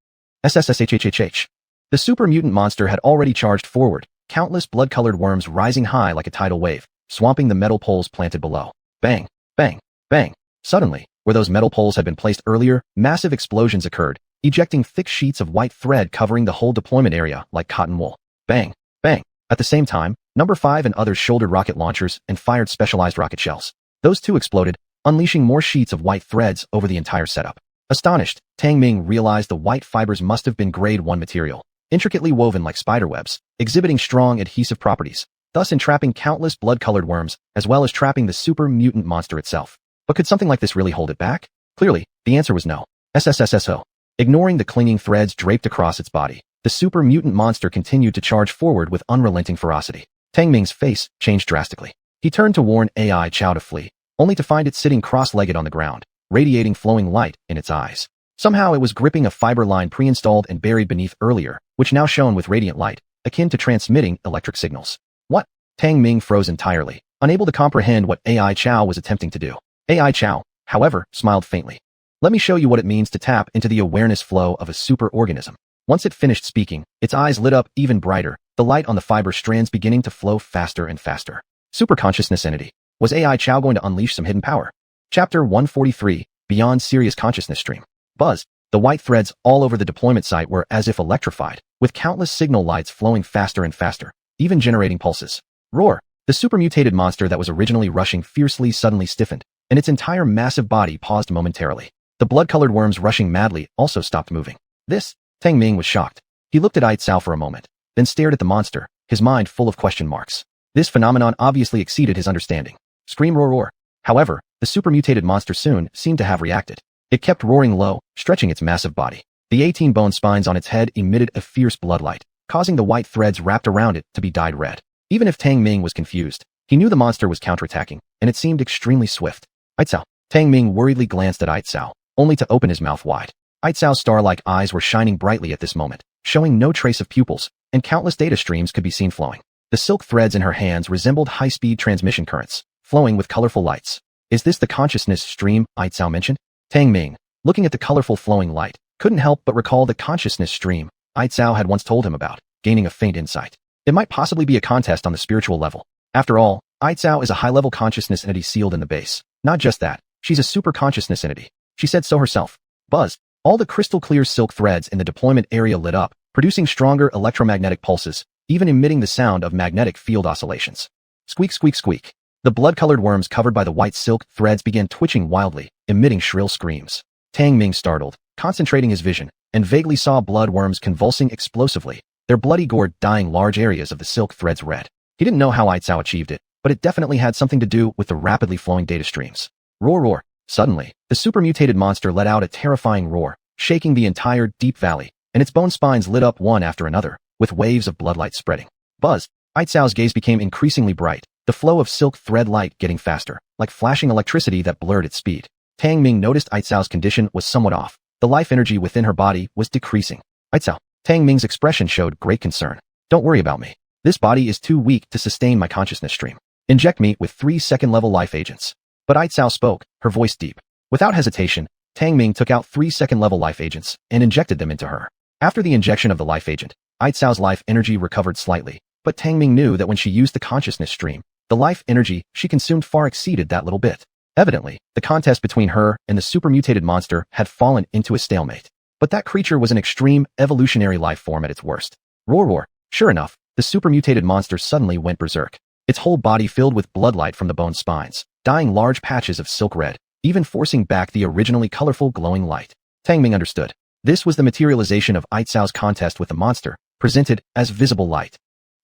SSSHHHH. The super mutant monster had already charged forward, countless blood-colored worms rising high like a tidal wave, swamping the metal poles planted below. Bang! Bang! Bang! Suddenly, where those metal poles had been placed earlier, massive explosions occurred, ejecting thick sheets of white thread covering the whole deployment area like cotton wool. Bang! Bang! At the same time, number 5 and others shouldered rocket launchers and fired specialized rocket shells. Those too exploded, unleashing more sheets of white threads over the entire setup. Astonished, Tang Ming realized the white fibers must have been grade 1 material, intricately woven like spiderwebs, exhibiting strong adhesive properties, thus entrapping countless blood-colored worms, as well as trapping the super mutant monster itself. But could something like this really hold it back? Clearly, the answer was no. SSSSO. Ignoring the clinging threads draped across its body, the super mutant monster continued to charge forward with unrelenting ferocity. Tang Ming's face changed drastically. He turned to warn AI Chow to flee, only to find it sitting cross-legged on the ground, radiating flowing light in its eyes. Somehow it was gripping a fiber line pre-installed and buried beneath earlier, which now shone with radiant light, akin to transmitting electric signals. What? Tang Ming froze entirely, unable to comprehend what AI Chow was attempting to do. AI Chow, however, smiled faintly. Let me show you what it means to tap into the awareness flow of a superorganism. Once it finished speaking, its eyes lit up even brighter, the light on the fiber strands beginning to flow faster and faster. Superconsciousness entity. Was AI Chow going to unleash some hidden power? Chapter 143, Beyond Serious Consciousness Stream. Buzz. The white threads all over the deployment site were as if electrified, with countless signal lights flowing faster and faster, even generating pulses. Roar. The supermutated monster that was originally rushing fiercely suddenly stiffened, and its entire massive body paused momentarily. The blood-colored worms rushing madly also stopped moving. This? Tang Ming was shocked. He looked at Aitzao for a moment, then stared at the monster, his mind full of question marks. This phenomenon obviously exceeded his understanding. Scream roar roar. However, the supermutated monster soon seemed to have reacted. It kept roaring low, stretching its massive body. The 18 bone spines on its head emitted a fierce bloodlight, causing the white threads wrapped around it to be dyed red. Even if Tang Ming was confused, he knew the monster was counterattacking, and it seemed extremely swift. Aitzao. Tang Ming worriedly glanced at Aitzao, only to open his mouth wide. Aitzao's star-like eyes were shining brightly at this moment, showing no trace of pupils, and countless data streams could be seen flowing. The silk threads in her hands resembled high-speed transmission currents, flowing with colorful lights. Is this the consciousness stream Aitzao mentioned? Tang Ming, looking at the colorful flowing light, couldn't help but recall the consciousness stream Aitzao had once told him about, gaining a faint insight. It might possibly be a contest on the spiritual level. After all, Aitzao is a high-level consciousness entity sealed in the base. Not just that, she's a super consciousness entity. She said so herself. Buzz. All the crystal-clear silk threads in the deployment area lit up, producing stronger electromagnetic pulses, even emitting the sound of magnetic field oscillations. Squeak squeak squeak. The blood-colored worms covered by the white silk threads began twitching wildly, emitting shrill screams. Tang Ming startled, concentrating his vision, and vaguely saw blood worms convulsing explosively, their bloody gore dyeing large areas of the silk threads red. He didn't know how Aitzao achieved it, but it definitely had something to do with the rapidly flowing data streams. Roar roar. Suddenly, the supermutated monster let out a terrifying roar, shaking the entire deep valley, and its bone spines lit up one after another, with waves of bloodlight spreading. Buzz. Aitzao's gaze became increasingly bright, the flow of silk thread light getting faster, like flashing electricity that blurred its speed. Tang Ming noticed Aitzao's condition was somewhat off. The life energy within her body was decreasing. Aitzao. Tang Ming's expression showed great concern. Don't worry about me. This body is too weak to sustain my consciousness stream. Inject me with 3 second-level life agents. But Aitzao spoke, her voice deep. Without hesitation, Tang Ming took out 3 second-level life agents and injected them into her. After the injection of the life agent, Aitzao's life energy recovered slightly, but Tang Ming knew that when she used the consciousness stream, the life energy she consumed far exceeded that little bit. Evidently, the contest between her and the supermutated monster had fallen into a stalemate. But that creature was an extreme, evolutionary life form at its worst. Roar roar. Sure enough, the supermutated monster suddenly went berserk. Its whole body filled with bloodlight from the bone spines, dyeing large patches of silk red, even forcing back the originally colorful glowing light. Tang Ming understood. This was the materialization of Aitzao's contest with the monster, presented as visible light.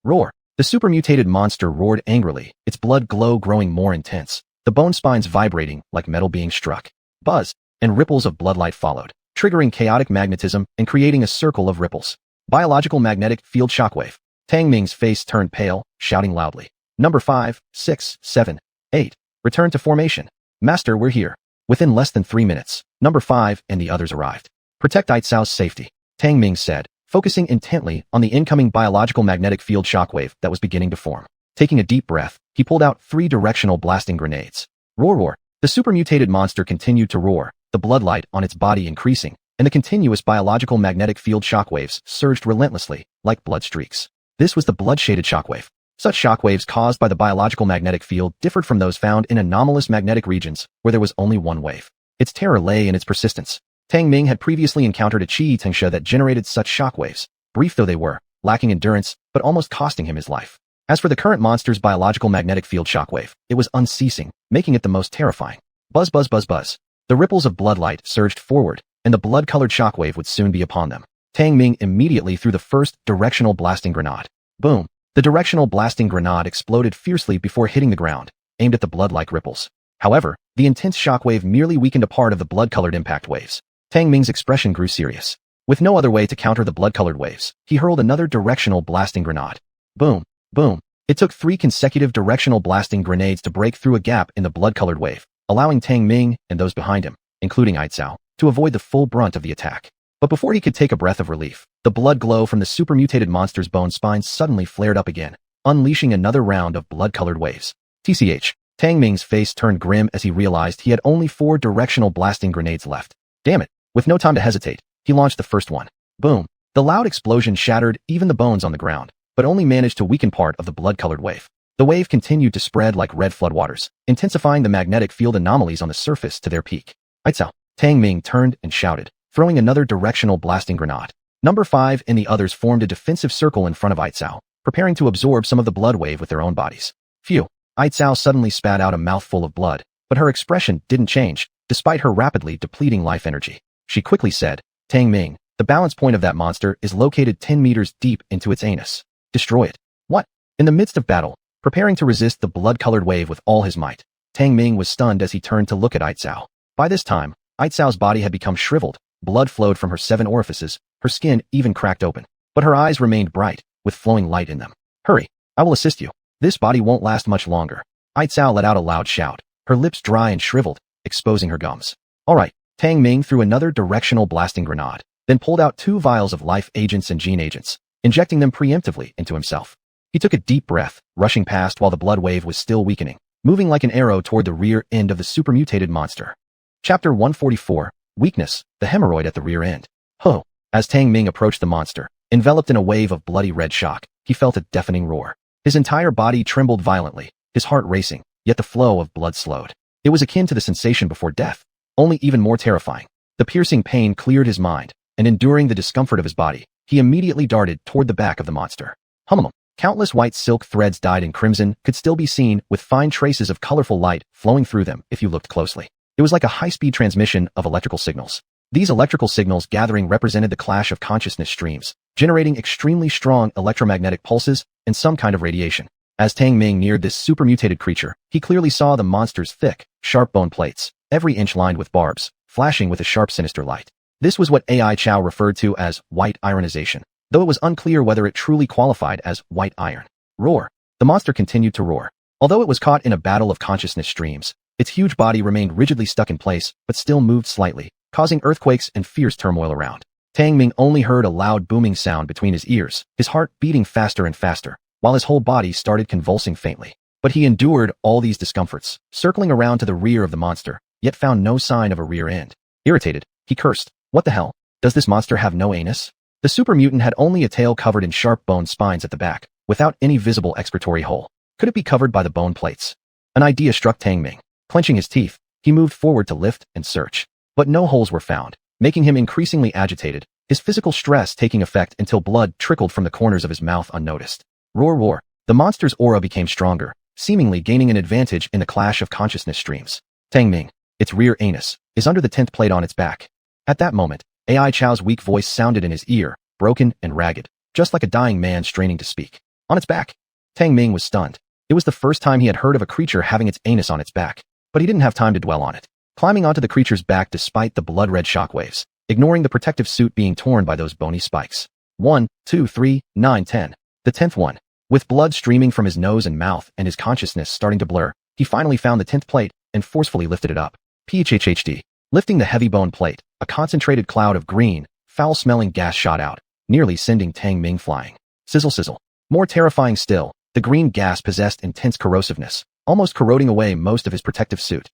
Roar. The supermutated monster roared angrily, its blood glow growing more intense, the bone spines vibrating like metal being struck. Buzz, and ripples of bloodlight followed, triggering chaotic magnetism and creating a circle of ripples. Biological magnetic field shockwave. Tang Ming's face turned pale, shouting loudly. Number 5, 6, 7, 8. Return to formation. Master, we're here. Within less than 3 minutes, Number 5 and the others arrived. Protect Aitzao's safety, Tang Ming said, focusing intently on the incoming biological magnetic field shockwave that was beginning to form. Taking a deep breath, he pulled out 3 directional blasting grenades. Roar roar. The supermutated monster continued to roar, the bloodlight on its body increasing, and the continuous biological magnetic field shockwaves surged relentlessly, like blood streaks. This was the blood-shaded shockwave. Such shockwaves caused by the biological magnetic field differed from those found in anomalous magnetic regions, where there was only one wave. Its terror lay in its persistence. Tang Ming had previously encountered a Qi Tengsha that generated such shockwaves, brief though they were, lacking endurance, but almost costing him his life. As for the current monster's biological magnetic field shockwave, it was unceasing, making it the most terrifying. Buzz buzz buzz buzz. The ripples of bloodlight surged forward, and the blood-colored shockwave would soon be upon them. Tang Ming immediately threw the first directional blasting grenade. Boom! The directional blasting grenade exploded fiercely before hitting the ground, aimed at the blood-like ripples. However, the intense shockwave merely weakened a part of the blood-colored impact waves. Tang Ming's expression grew serious. With no other way to counter the blood-colored waves, he hurled another directional blasting grenade. Boom! Boom! It took 3 consecutive directional blasting grenades to break through a gap in the blood-colored wave, allowing Tang Ming and those behind him, including Aitzao, to avoid the full brunt of the attack. But before he could take a breath of relief, the blood glow from the supermutated monster's bone spines suddenly flared up again, unleashing another round of blood-colored waves. TCH. Tang Ming's face turned grim as he realized he had only 4 directional blasting grenades left. Damn it. With no time to hesitate, he launched the first one. Boom. The loud explosion shattered even the bones on the ground, but only managed to weaken part of the blood-colored wave. The wave continued to spread like red floodwaters, intensifying the magnetic field anomalies on the surface to their peak. Aitzao. Tang Ming turned and shouted, throwing another directional blasting grenade. Number 5 and the others formed a defensive circle in front of Aitzao, preparing to absorb some of the blood wave with their own bodies. Phew. Aitzao suddenly spat out a mouthful of blood, but her expression didn't change, despite her rapidly depleting life energy. She quickly said, Tang Ming, the balance point of that monster is located 10 meters deep into its anus. Destroy it. What? In the midst of battle, preparing to resist the blood-colored wave with all his might, Tang Ming was stunned as he turned to look at Aitzao. By this time, Aitzao's body had become shriveled, blood flowed from her 7 orifices, her skin even cracked open. But her eyes remained bright, with flowing light in them. Hurry, I will assist you. This body won't last much longer. Aitzao let out a loud shout, her lips dry and shriveled, exposing her gums. Alright, Tang Ming threw another directional blasting grenade, then pulled out 2 vials of life agents and gene agents, injecting them preemptively into himself. He took a deep breath, rushing past while the blood wave was still weakening, moving like an arrow toward the rear end of the supermutated monster. Chapter 144, Weakness, the hemorrhoid at the rear end. Ho! As Tang Ming approached the monster, enveloped in a wave of bloody red shock, he felt a deafening roar. His entire body trembled violently, his heart racing, yet the flow of blood slowed. It was akin to the sensation before death, only even more terrifying. The piercing pain cleared his mind, and enduring the discomfort of his body, he immediately darted toward the back of the monster. Hum. Countless white silk threads dyed in crimson could still be seen with fine traces of colorful light flowing through them if you looked closely. It was like a high-speed transmission of electrical signals. These electrical signals gathering represented the clash of consciousness streams, generating extremely strong electromagnetic pulses and some kind of radiation. As Tang Ming neared this supermutated creature, he clearly saw the monster's thick, sharp bone plates, every inch lined with barbs, flashing with a sharp sinister light. This was what AI Chow referred to as white ironization, though it was unclear whether it truly qualified as white iron. Roar. The monster continued to roar. Although it was caught in a battle of consciousness streams, its huge body remained rigidly stuck in place, but still moved slightly, causing earthquakes and fierce turmoil around. Tang Ming only heard a loud booming sound between his ears, his heart beating faster and faster, while his whole body started convulsing faintly. But he endured all these discomforts, circling around to the rear of the monster, yet found no sign of a rear end. Irritated, he cursed. What the hell? Does this monster have no anus? The super mutant had only a tail covered in sharp bone spines at the back, without any visible expiratory hole. Could it be covered by the bone plates? An idea struck Tang Ming. Clenching his teeth, he moved forward to lift and search. But no holes were found, making him increasingly agitated, his physical stress taking effect until blood trickled from the corners of his mouth unnoticed. Roar roar. The monster's aura became stronger, seemingly gaining an advantage in the clash of consciousness streams. Tang Ming, its rear anus, is under the 10th plate on its back. At that moment, AI Chow's weak voice sounded in his ear, broken and ragged, just like a dying man straining to speak. On its back. Tang Ming was stunned. It was the first time he had heard of a creature having its anus on its back, but he didn't have time to dwell on it. Climbing onto the creature's back despite the blood-red shockwaves, ignoring the protective suit being torn by those bony spikes. 1, 2, 3, 9, 10. The 10th one. With blood streaming from his nose and mouth and his consciousness starting to blur, he finally found the 10th plate and forcefully lifted it up. PHHD. Lifting the heavy bone plate, a concentrated cloud of green, foul-smelling gas shot out, nearly sending Tang Ming flying. Sizzle sizzle. More terrifying still, the green gas possessed intense corrosiveness, almost corroding away most of his protective suit.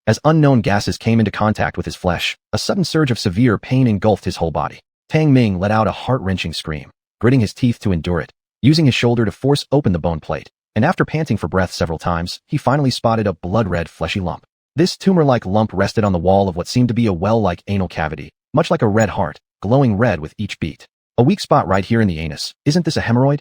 As unknown gases came into contact with his flesh, a sudden surge of severe pain engulfed his whole body. Tang Ming let out a heart-wrenching scream, gritting his teeth to endure it, using his shoulder to force open the bone plate, and after panting for breath several times, he finally spotted a blood-red fleshy lump. This tumor-like lump rested on the wall of what seemed to be a well-like anal cavity, much like a red heart, glowing red with each beat. A weak spot right here in the anus. Isn't this a hemorrhoid?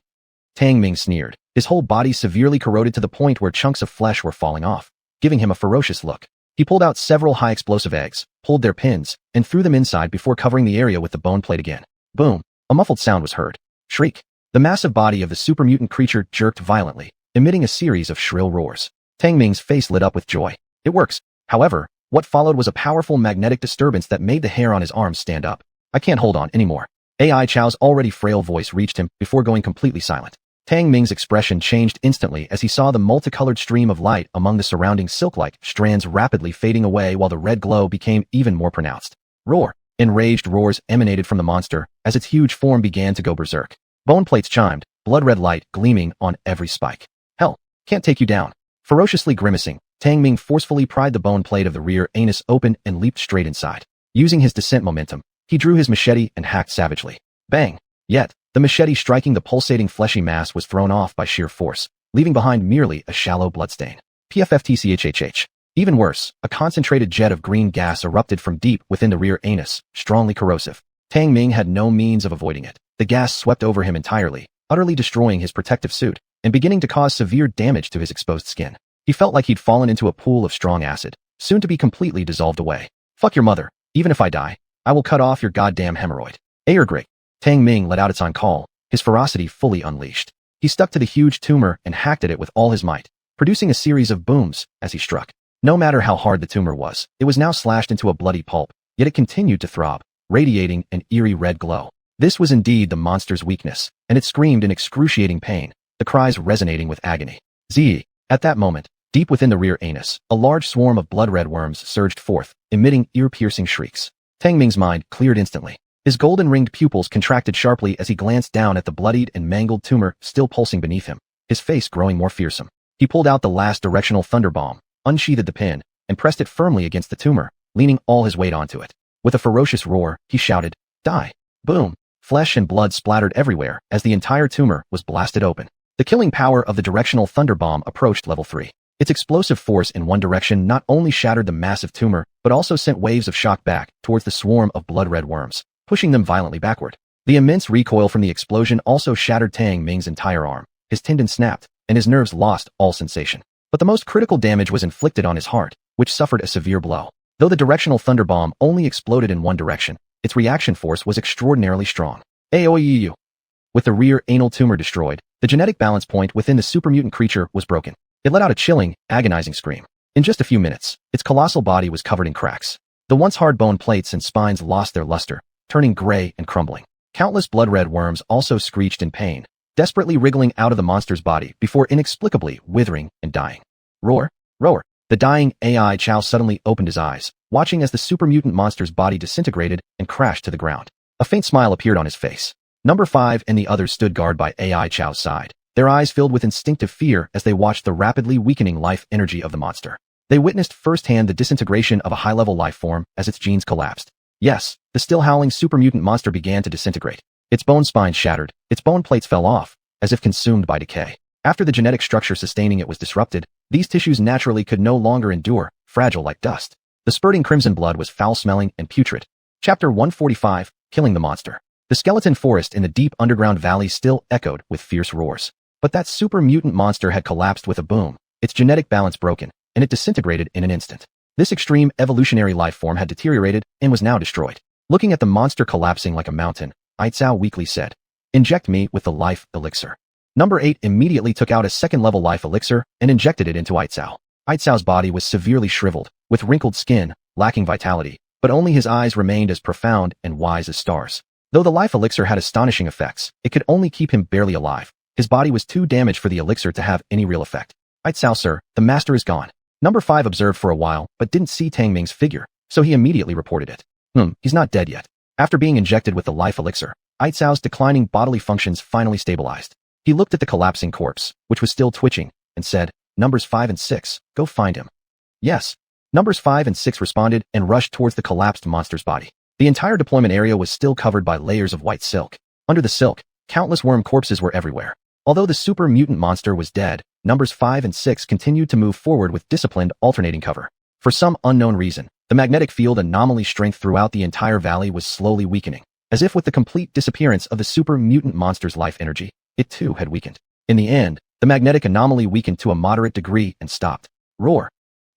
Tang Ming sneered, his whole body severely corroded to the point where chunks of flesh were falling off, giving him a ferocious look. He pulled out several high-explosive eggs, pulled their pins, and threw them inside before covering the area with the bone plate again. Boom! A muffled sound was heard. Shriek! The massive body of the super mutant creature jerked violently, emitting a series of shrill roars. Tang Ming's face lit up with joy. It works. However, what followed was a powerful magnetic disturbance that made the hair on his arms stand up. I can't hold on anymore. AI Chow's already frail voice reached him before going completely silent. Tang Ming's expression changed instantly as he saw the multicolored stream of light among the surrounding silk-like strands rapidly fading away while the red glow became even more pronounced. Roar! Enraged roars emanated from the monster as its huge form began to go berserk. Bone plates chimed, blood-red light gleaming on every spike. Hell, can't take you down. Ferociously grimacing, Tang Ming forcefully pried the bone plate of the rear anus open and leaped straight inside. Using his descent momentum, he drew his machete and hacked savagely. Bang! Yet, the machete striking the pulsating fleshy mass was thrown off by sheer force, leaving behind merely a shallow bloodstain. PFFTCHHH. Even worse, a concentrated jet of green gas erupted from deep within the rear anus, strongly corrosive. Tang Ming had no means of avoiding it. The gas swept over him entirely, utterly destroying his protective suit, and beginning to cause severe damage to his exposed skin. He felt like he'd fallen into a pool of strong acid, soon to be completely dissolved away. Fuck your mother. Even if I die, I will cut off your goddamn hemorrhoid. Airgrig. Tang Ming let out its on call, his ferocity fully unleashed. He stuck to the huge tumor and hacked at it with all his might, producing a series of booms as he struck. No matter how hard the tumor was, it was now slashed into a bloody pulp, yet it continued to throb, radiating an eerie red glow. This was indeed the monster's weakness, and it screamed in excruciating pain, the cries resonating with agony. Zee! At that moment, deep within the rear anus, a large swarm of blood-red worms surged forth, emitting ear-piercing shrieks. Tang Ming's mind cleared instantly. His golden-ringed pupils contracted sharply as he glanced down at the bloodied and mangled tumor still pulsing beneath him, his face growing more fearsome. He pulled out the last directional thunder bomb, unsheathed the pin, and pressed it firmly against the tumor, leaning all his weight onto it. With a ferocious roar, he shouted, "Die!" Boom! Flesh and blood splattered everywhere as the entire tumor was blasted open. The killing power of the directional thunder bomb approached level 3. Its explosive force in one direction not only shattered the massive tumor, but also sent waves of shock back towards the swarm of blood-red worms, pushing them violently backward. The immense recoil from the explosion also shattered Tang Ming's entire arm. His tendon snapped, and his nerves lost all sensation. But the most critical damage was inflicted on his heart, which suffered a severe blow. Though the directional thunder bomb only exploded in one direction, its reaction force was extraordinarily strong. Aoeu. With the rear anal tumor destroyed, the genetic balance point within the super mutant creature was broken. It let out a chilling, agonizing scream. In just a few minutes, its colossal body was covered in cracks. The once hard bone plates and spines lost their luster, turning gray and crumbling. Countless blood-red worms also screeched in pain, desperately wriggling out of the monster's body before inexplicably withering and dying. Roar, roar. The dying AI Chow suddenly opened his eyes, watching as the super mutant monster's body disintegrated and crashed to the ground. A faint smile appeared on his face. Number 5 and the others stood guard by AI Chow's side, their eyes filled with instinctive fear as they watched the rapidly weakening life energy of the monster. They witnessed firsthand the disintegration of a high-level life form as its genes collapsed. Yes, the still howling super mutant monster began to disintegrate. Its bone spine shattered, its bone plates fell off, as if consumed by decay. After the genetic structure sustaining it was disrupted, these tissues naturally could no longer endure, fragile like dust. The spurting crimson blood was foul-smelling and putrid. Chapter 145, Killing the Monster. The skeleton forest in the deep underground valley still echoed with fierce roars. But that super mutant monster had collapsed with a boom, its genetic balance broken, and it disintegrated in an instant. This extreme evolutionary life form had deteriorated and was now destroyed. Looking at the monster collapsing like a mountain, Aitzao weakly said, "Inject me with the life elixir." Number 8 immediately took out a second-level life elixir and injected it into Aitzao. Aitzao's body was severely shriveled, with wrinkled skin, lacking vitality, but only his eyes remained as profound and wise as stars. Though the life elixir had astonishing effects, it could only keep him barely alive. His body was too damaged for the elixir to have any real effect. "Aitzao, sir, the master is gone." Number 5 observed for a while, but didn't see Tang Ming's figure, so he immediately reported it. He's not dead yet. After being injected with the life elixir, Aitzao's declining bodily functions finally stabilized. He looked at the collapsing corpse, which was still twitching, and said, "Numbers 5 and 6, go find him." Yes. Numbers 5 and 6 responded and rushed towards the collapsed monster's body. The entire deployment area was still covered by layers of white silk. Under the silk, countless worm corpses were everywhere. Although the super mutant monster was dead, Numbers 5 and 6 continued to move forward with disciplined, alternating cover. For some unknown reason, the magnetic field anomaly strength throughout the entire valley was slowly weakening, as if with the complete disappearance of the super mutant monster's life energy, it too had weakened. In the end, the magnetic anomaly weakened to a moderate degree and stopped. Roar!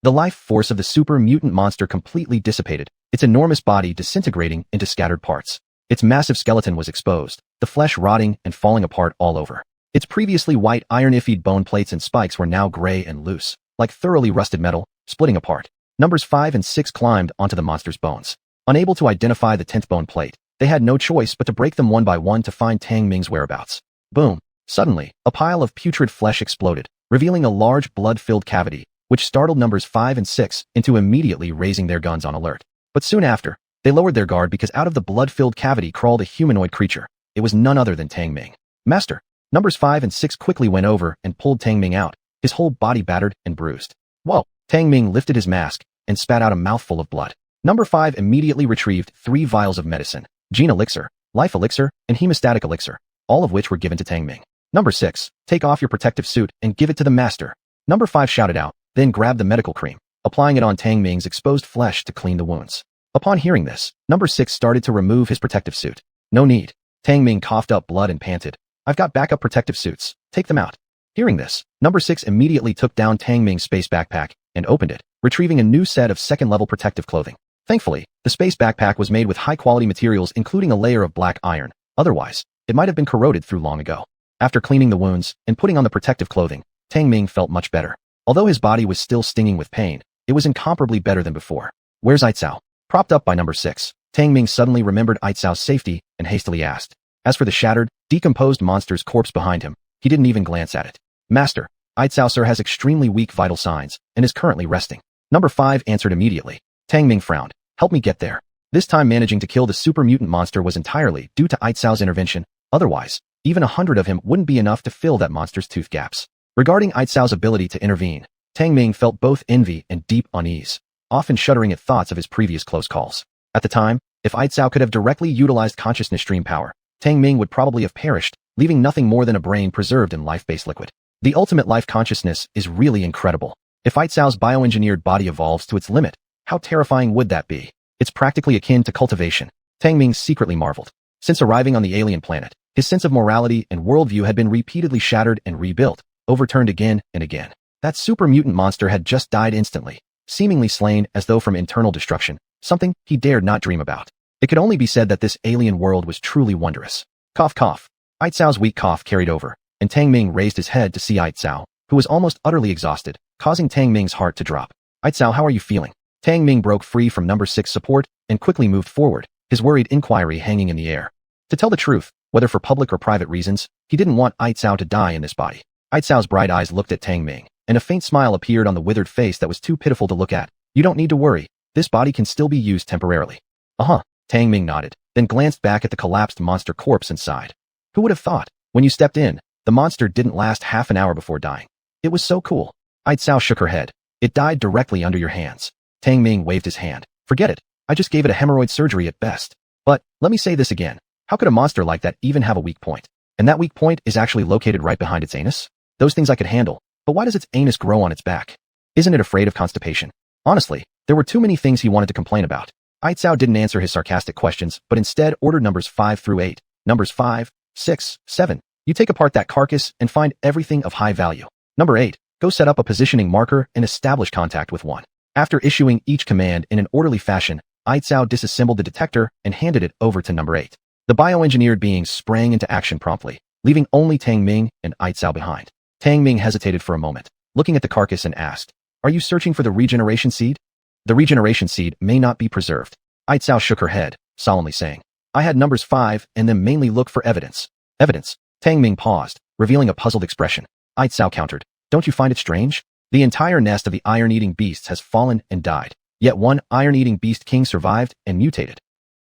The life force of the super mutant monster completely dissipated, its enormous body disintegrating into scattered parts. Its massive skeleton was exposed, the flesh rotting and falling apart all over. Its previously white iron-iffied bone plates and spikes were now gray and loose, like thoroughly rusted metal, splitting apart. Numbers 5 and 6 climbed onto the monster's bones. Unable to identify the 10th bone plate, they had no choice but to break them one by one to find Tang Ming's whereabouts. Boom! Suddenly, a pile of putrid flesh exploded, revealing a large blood-filled cavity, which startled numbers 5 and 6 into immediately raising their guns on alert. But soon after, they lowered their guard because out of the blood-filled cavity crawled a humanoid creature. It was none other than Tang Ming. Master! Numbers 5 and 6 quickly went over and pulled Tang Ming out, his whole body battered and bruised. Whoa! Tang Ming lifted his mask and spat out a mouthful of blood. Number 5 immediately retrieved 3 vials of medicine, Gene Elixir, Life Elixir, and Hemostatic Elixir, all of which were given to Tang Ming. Number 6, take off your protective suit and give it to the master. Number 5 shouted out, then grabbed the medical cream, applying it on Tang Ming's exposed flesh to clean the wounds. Upon hearing this, Number 6 started to remove his protective suit. No need. Tang Ming coughed up blood and panted. I've got backup protective suits. Take them out. Hearing this, Number 6 immediately took down Tang Ming's space backpack and opened it, retrieving a new set of second-level protective clothing. Thankfully, the space backpack was made with high-quality materials including a layer of black iron. Otherwise, it might have been corroded through long ago. After cleaning the wounds and putting on the protective clothing, Tang Ming felt much better. Although his body was still stinging with pain, it was incomparably better than before. Where's Aitzao? Propped up by Number 6, Tang Ming suddenly remembered Aitzao's safety and hastily asked. As for the shattered, decomposed monster's corpse behind him, he didn't even glance at it. Master, Aitzao sir has extremely weak vital signs and is currently resting. Number 5 answered immediately. Tang Ming frowned. Help me get there. This time managing to kill the super mutant monster was entirely due to Aitzao's intervention. Otherwise, even 100 of him wouldn't be enough to fill that monster's tooth gaps. Regarding Aitzao's ability to intervene, Tang Ming felt both envy and deep unease, often shuddering at thoughts of his previous close calls. At the time, if Aitzao could have directly utilized consciousness stream power, Tang Ming would probably have perished, leaving nothing more than a brain preserved in life-based liquid. The ultimate life consciousness is really incredible. If Aitzao's bioengineered body evolves to its limit, how terrifying would that be? It's practically akin to cultivation. Tang Ming secretly marveled. Since arriving on the alien planet, his sense of morality and worldview had been repeatedly shattered and rebuilt, overturned again and again. That super mutant monster had just died instantly, seemingly slain as though from internal destruction, something he dared not dream about. It could only be said that this alien world was truly wondrous. Cough cough. Aitzao's weak cough carried over, and Tang Ming raised his head to see Aitzao, who was almost utterly exhausted, causing Tang Ming's heart to drop. Aitzao, how are you feeling? Tang Ming broke free from Number 6 support and quickly moved forward, his worried inquiry hanging in the air. To tell the truth, whether for public or private reasons, he didn't want Aitzao to die in this body. Aitzao's bright eyes looked at Tang Ming, and a faint smile appeared on the withered face that was too pitiful to look at. You don't need to worry. This body can still be used temporarily. Uh-huh. Tang Ming nodded, then glanced back at the collapsed monster corpse and sighed. Who would have thought? When you stepped in, the monster didn't last half an hour before dying. It was so cool. Aitzao shook her head. It died directly under your hands. Tang Ming waved his hand. Forget it. I just gave it a hemorrhoid surgery at best. But, let me say this again. How could a monster like that even have a weak point? And that weak point is actually located right behind its anus? Those things I could handle. But why does its anus grow on its back? Isn't it afraid of constipation? Honestly, there were too many things he wanted to complain about. Aitzao didn't answer his sarcastic questions, but instead ordered numbers 5 through 8. Numbers 5, 6, 7. You take apart that carcass and find everything of high value. Number 8. Go set up a positioning marker and establish contact with one. After issuing each command in an orderly fashion, Aitzao disassembled the detector and handed it over to Number 8. The bioengineered being sprang into action promptly, leaving only Tang Ming and Aitzao behind. Tang Ming hesitated for a moment, looking at the carcass and asked, Are you searching for the regeneration seed? The regeneration seed may not be preserved. Aitzao shook her head, solemnly saying, I had numbers 5 and them mainly look for evidence. Evidence? Tang Ming paused, revealing a puzzled expression. Aitzao countered, Don't you find it strange? The entire nest of the iron-eating beasts has fallen and died, yet one iron-eating beast king survived and mutated.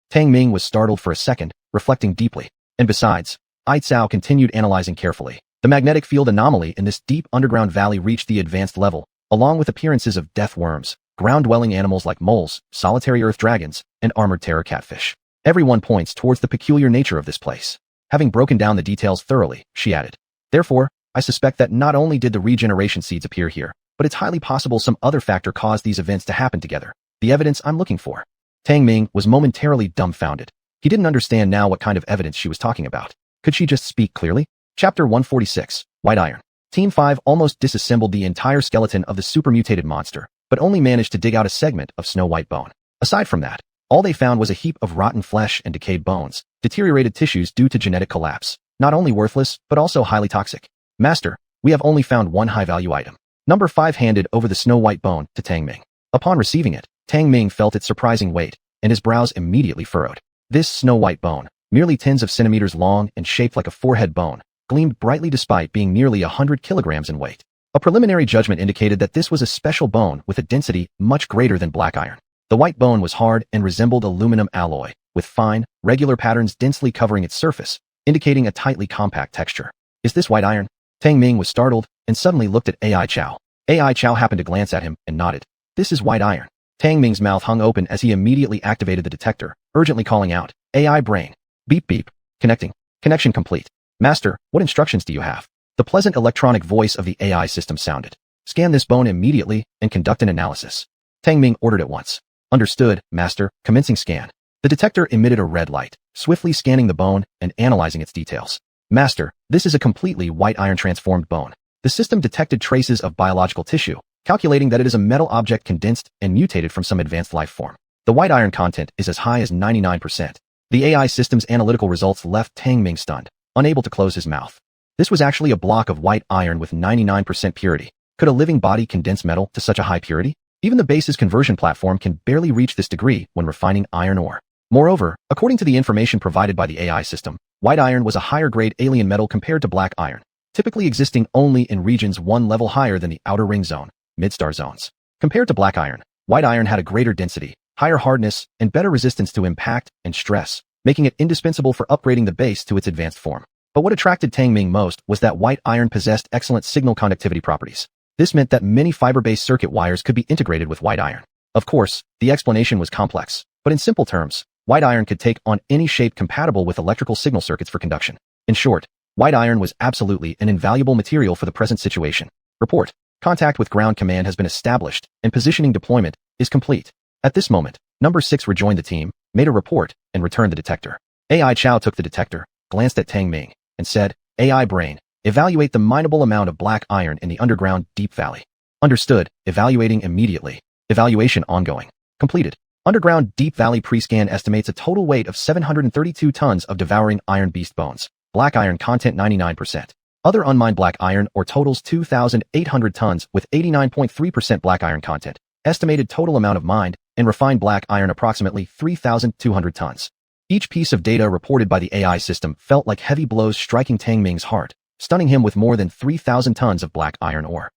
Tang Ming was startled for a second, reflecting deeply. And besides, Aitzao continued analyzing carefully. The magnetic field anomaly in this deep underground valley reached the advanced level, along with appearances of death worms, ground-dwelling animals like moles, solitary earth dragons, and armored terror catfish. Everyone points towards the peculiar nature of this place. Having broken down the details thoroughly, she added, Therefore, I suspect that not only did the regeneration seeds appear here, but it's highly possible some other factor caused these events to happen together. The evidence I'm looking for. Tang Ming was momentarily dumbfounded. He didn't understand now what kind of evidence she was talking about. Could she just speak clearly? Chapter 146, White Iron. Team 5 almost disassembled the entire skeleton of the super-mutated monster, but only managed to dig out a segment of snow-white bone. Aside from that, all they found was a heap of rotten flesh and decayed bones, deteriorated tissues due to genetic collapse. Not only worthless, but also highly toxic. Master, we have only found one high-value item. Number 5 handed over the snow-white bone to Tang Ming. Upon receiving it, Tang Ming felt its surprising weight, and his brows immediately furrowed. This snow-white bone, merely tens of centimeters long and shaped like a forehead bone, gleamed brightly despite being nearly 100 kilograms in weight. A preliminary judgment indicated that this was a special bone with a density much greater than black iron. The white bone was hard and resembled aluminum alloy, with fine, regular patterns densely covering its surface, indicating a tightly compact texture. Is this white iron? Tang Ming was startled and suddenly looked at AI Chow. AI Chow happened to glance at him and nodded. This is white iron. Tang Ming's mouth hung open as he immediately activated the detector, urgently calling out, AI brain. Beep beep. Connecting. Connection complete. Master, what instructions do you have? The pleasant electronic voice of the AI system sounded. Scan this bone immediately and conduct an analysis. Tang Ming ordered at once. Understood, Master. Commencing scan. The detector emitted a red light, swiftly scanning the bone and analyzing its details. Master, this is a completely white iron transformed bone. The system detected traces of biological tissue, calculating that it is a metal object condensed and mutated from some advanced life form. The white iron content is as high as 99%. The AI system's analytical results left Tang Ming stunned, unable to close his mouth. This was actually a block of white iron with 99% purity. Could a living body condense metal to such a high purity? Even the base's conversion platform can barely reach this degree when refining iron ore. Moreover, according to the information provided by the AI system, white iron was a higher-grade alien metal compared to black iron, typically existing only in regions one level higher than the outer ring zone, midstar zones. Compared to black iron, white iron had a greater density, higher hardness, and better resistance to impact and stress, making it indispensable for upgrading the base to its advanced form. But what attracted Tang Ming most was that white iron possessed excellent signal conductivity properties. This meant that many fiber-based circuit wires could be integrated with white iron. Of course, the explanation was complex, but in simple terms, white iron could take on any shape compatible with electrical signal circuits for conduction. In short, white iron was absolutely an invaluable material for the present situation. Report. Contact with ground command has been established, and positioning deployment is complete. At this moment, Number 6 rejoined the team, made a report, and returned the detector. AI Chow took the detector, glanced at Tang Ming, and said, AI brain, evaluate the mineable amount of black iron in the underground deep valley. Understood. Evaluating immediately. Evaluation ongoing. Completed. Underground deep valley pre-scan estimates a total weight of 732 tons of devouring iron beast bones. Black iron content 99%. Other unmined black iron ore totals 2,800 tons with 89.3% black iron content. Estimated total amount of mined and refined black iron approximately 3,200 tons. Each piece of data reported by the AI system felt like heavy blows striking Tang Ming's heart, stunning him with more than 3,000 tons of black iron ore.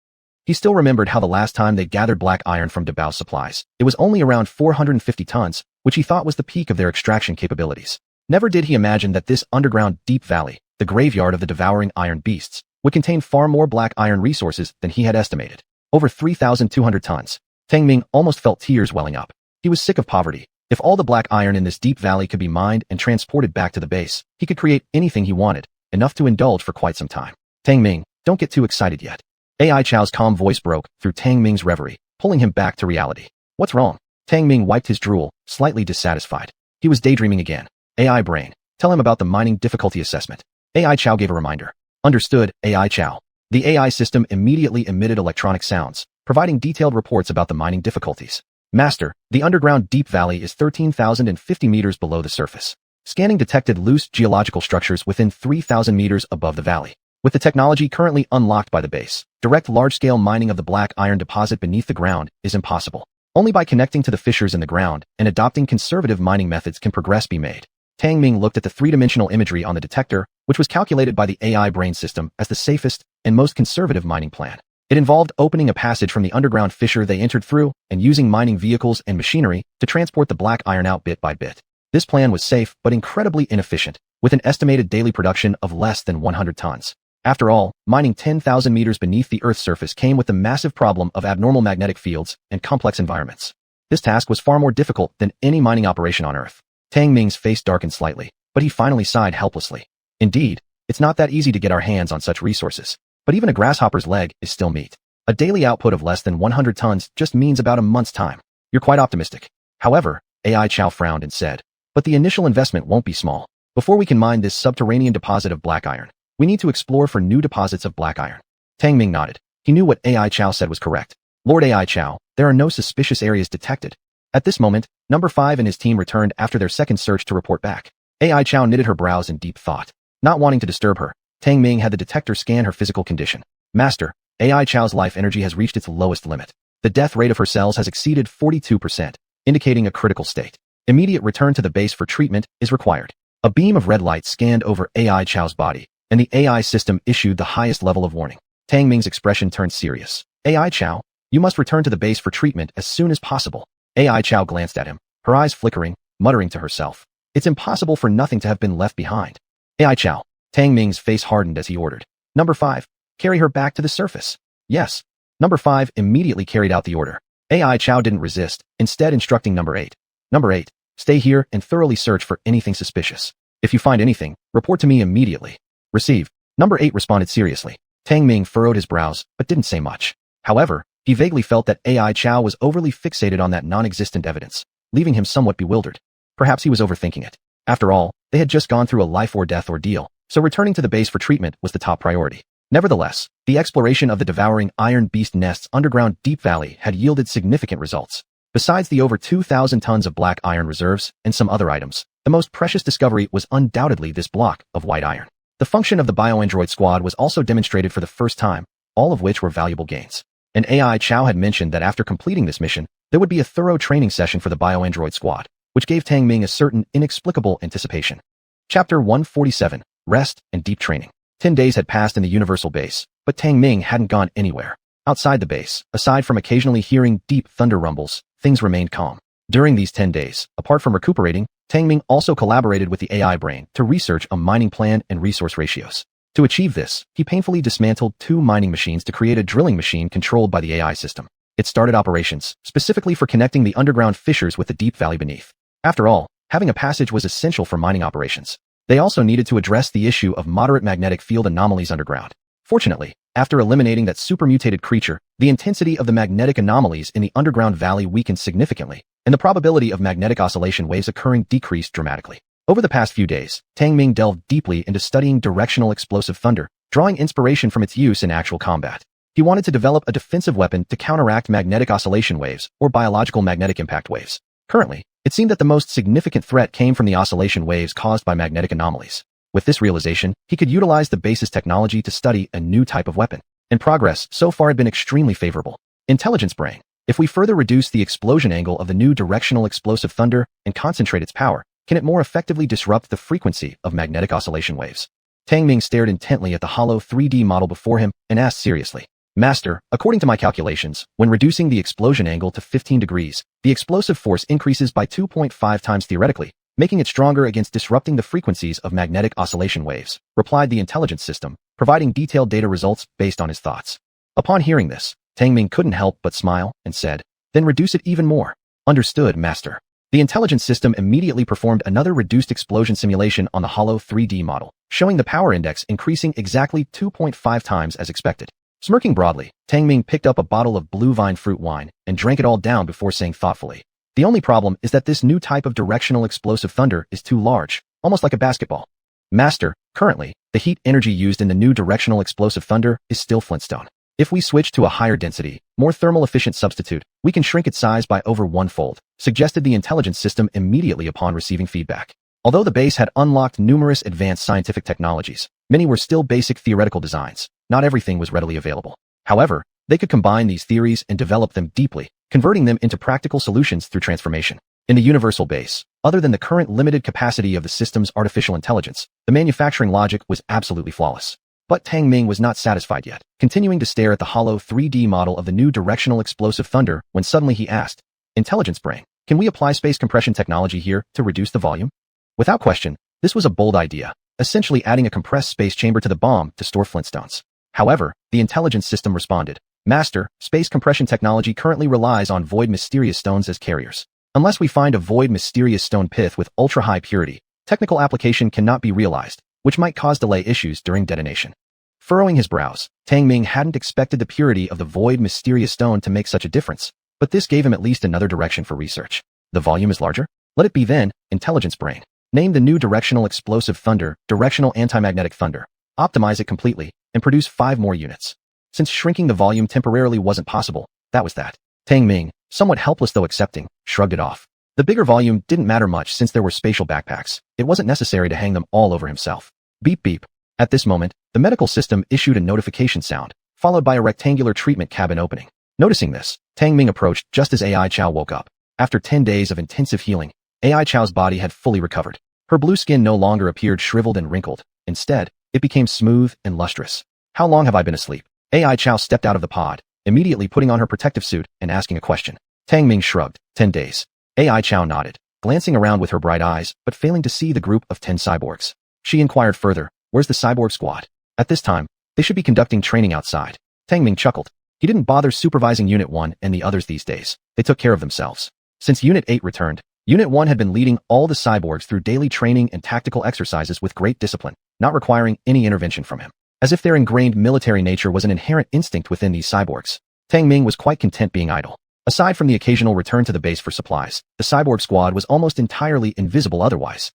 He still remembered how the last time they gathered black iron from Dabao's supplies, it was only around 450 tons, which he thought was the peak of their extraction capabilities. Never did he imagine that this underground deep valley, the graveyard of the devouring iron beasts, would contain far more black iron resources than he had estimated. Over 3,200 tons. Tang Ming almost felt tears welling up. He was sick of poverty. If all the black iron in this deep valley could be mined and transported back to the base, he could create anything he wanted, enough to indulge for quite some time. Tang Ming, don't get too excited yet. AI Chow's calm voice broke through Tang Ming's reverie, pulling him back to reality. What's wrong? Tang Ming wiped his drool, slightly dissatisfied. He was daydreaming again. AI brain, tell him about the mining difficulty assessment. AI Chow gave a reminder. Understood, AI Chow. The AI system immediately emitted electronic sounds, providing detailed reports about the mining difficulties. Master, the underground deep valley is 13,050 meters below the surface. Scanning detected loose geological structures within 3,000 meters above the valley. With the technology currently unlocked by the base, direct large-scale mining of the black iron deposit beneath the ground is impossible. Only by connecting to the fissures in the ground and adopting conservative mining methods can progress be made. Tang Ming looked at the three-dimensional imagery on the detector, which was calculated by the AI brain system as the safest and most conservative mining plan. It involved opening a passage from the underground fissure they entered through and using mining vehicles and machinery to transport the black iron out bit by bit. This plan was safe but incredibly inefficient, with an estimated daily production of less than 100 tons. After all, mining 10,000 meters beneath the Earth's surface came with the massive problem of abnormal magnetic fields and complex environments. This task was far more difficult than any mining operation on Earth. Tang Ming's face darkened slightly, but he finally sighed helplessly. Indeed, it's not that easy to get our hands on such resources. But even a grasshopper's leg is still meat. A daily output of less than 100 tons just means about a month's time. You're quite optimistic. However, AI Chow frowned and said, but the initial investment won't be small. Before we can mine this subterranean deposit of black iron, we need to explore for new deposits of black iron. Tang Ming nodded. He knew what AI Chow said was correct. Lord AI Chow, there are no suspicious areas detected. At this moment, Number 5 and his team returned after their second search to report back. AI Chow knitted her brows in deep thought. Not wanting to disturb her, Tang Ming had the detector scan her physical condition. Master, AI Chow's life energy has reached its lowest limit. The death rate of her cells has exceeded 42%, indicating a critical state. Immediate return to the base for treatment is required. A beam of red light scanned over AI Chow's body, and the AI system issued the highest level of warning. Tang Ming's expression turned serious. AI Chow, you must return to the base for treatment as soon as possible. AI Chow glanced at him, her eyes flickering, muttering to herself. It's impossible for nothing to have been left behind. AI Chow. Tang Ming's face hardened as he ordered. Number 5. Carry her back to the surface. Yes. Number 5 immediately carried out the order. AI Chow didn't resist, instead instructing Number 8. Number 8. Stay here and thoroughly search for anything suspicious. If you find anything, report to me immediately. Received. Number 8 responded seriously. Tang Ming furrowed his brows, but didn't say much. However, he vaguely felt that AI Chow was overly fixated on that non-existent evidence, leaving him somewhat bewildered. Perhaps he was overthinking it. After all, they had just gone through a life-or-death ordeal, so returning to the base for treatment was the top priority. Nevertheless, the exploration of the devouring iron beast nest's underground deep valley had yielded significant results. Besides the over 2,000 tons of black iron reserves and some other items, the most precious discovery was undoubtedly this block of white iron. The function of the bioandroid squad was also demonstrated for the first time, all of which were valuable gains. And AI Chow had mentioned that after completing this mission, there would be a thorough training session for the bioandroid squad, which gave Tang Ming a certain inexplicable anticipation. Chapter 147, Rest and Deep Training. 10 days had passed in the Universal Base, but Tang Ming hadn't gone anywhere. Outside the base, aside from occasionally hearing deep thunder rumbles, things remained calm. During these 10 days, apart from recuperating, Tang Ming also collaborated with the AI brain to research a mining plan and resource ratios. To achieve this, he painfully dismantled 2 mining machines to create a drilling machine controlled by the AI system. It started operations, specifically for connecting the underground fissures with the deep valley beneath. After all, having a passage was essential for mining operations. They also needed to address the issue of moderate magnetic field anomalies underground. Fortunately, after eliminating that supermutated creature, the intensity of the magnetic anomalies in the underground valley weakened significantly, and the probability of magnetic oscillation waves occurring decreased dramatically. Over the past few days, Tang Ming delved deeply into studying directional explosive thunder, drawing inspiration from its use in actual combat. He wanted to develop a defensive weapon to counteract magnetic oscillation waves or biological magnetic impact waves. Currently, it seemed that the most significant threat came from the oscillation waves caused by magnetic anomalies. With this realization, he could utilize the base's technology to study a new type of weapon. And progress so far had been extremely favorable. Intelligence brain. If we further reduce the explosion angle of the new directional explosive thunder and concentrate its power, can it more effectively disrupt the frequency of magnetic oscillation waves? Tang Ming stared intently at the hollow 3D model before him and asked seriously, Master, according to my calculations, when reducing the explosion angle to 15 degrees, the explosive force increases by 2.5 times theoretically, making it stronger against disrupting the frequencies of magnetic oscillation waves, replied the intelligence system, providing detailed data results based on his thoughts. Upon hearing this, Tang Ming couldn't help but smile and said, Then reduce it even more. Understood, Master. The intelligence system immediately performed another reduced explosion simulation on the hollow 3D model, showing the power index increasing exactly 2.5 times as expected. Smirking broadly, Tang Ming picked up a bottle of blue vine fruit wine and drank it all down before saying thoughtfully, The only problem is that this new type of directional explosive thunder is too large, almost like a basketball. Master, currently, the heat energy used in the new directional explosive thunder is still Flintstone. If we switch to a higher density, more thermal efficient substitute, we can shrink its size by over 1-fold, suggested the intelligence system immediately upon receiving feedback. Although the base had unlocked numerous advanced scientific technologies, many were still basic theoretical designs. Not everything was readily available. However, they could combine these theories and develop them deeply, converting them into practical solutions through transformation. In the universal base, other than the current limited capacity of the system's artificial intelligence, the manufacturing logic was absolutely flawless. But Tang Ming was not satisfied yet, continuing to stare at the hollow 3D model of the new directional explosive thunder when suddenly he asked, Intelligence brain, can we apply space compression technology here to reduce the volume? Without question, this was a bold idea, essentially adding a compressed space chamber to the bomb to store Flintstones. However, the intelligence system responded, Master, space compression technology currently relies on void mysterious stones as carriers. Unless we find a void mysterious stone pith with ultra-high purity, technical application cannot be realized, which might cause delay issues during detonation. Furrowing his brows, Tang Ming hadn't expected the purity of the void mysterious stone to make such a difference, but this gave him at least another direction for research. The volume is larger? Let it be then, intelligence brain. Name the new directional explosive thunder, directional antimagnetic thunder. Optimize it completely, and produce 5 more units. Since shrinking the volume temporarily wasn't possible, that was that. Tang Ming, somewhat helpless though accepting, shrugged it off. The bigger volume didn't matter much since there were spatial backpacks. It wasn't necessary to hang them all over himself. Beep beep. At this moment, the medical system issued a notification sound, followed by a rectangular treatment cabin opening. Noticing this, Tang Ming approached just as AI Chow woke up. After 10 days of intensive healing, AI Chow's body had fully recovered. Her blue skin no longer appeared shriveled and wrinkled. Instead, it became smooth and lustrous. How long have I been asleep? AI Chow stepped out of the pod, immediately putting on her protective suit and asking a question. Tang Ming shrugged. 10 days. AI Chow nodded, glancing around with her bright eyes, but failing to see the group of 10 cyborgs. She inquired further, where's the cyborg squad? At this time, they should be conducting training outside. Tang Ming chuckled. He didn't bother supervising Unit 1 and the others these days. They took care of themselves. Since Unit 8 returned, Unit 1 had been leading all the cyborgs through daily training and tactical exercises with great discipline, not requiring any intervention from him. As if their ingrained military nature was an inherent instinct within these cyborgs. Tang Ming was quite content being idle. Aside from the occasional return to the base for supplies, the cyborg squad was almost entirely invisible otherwise.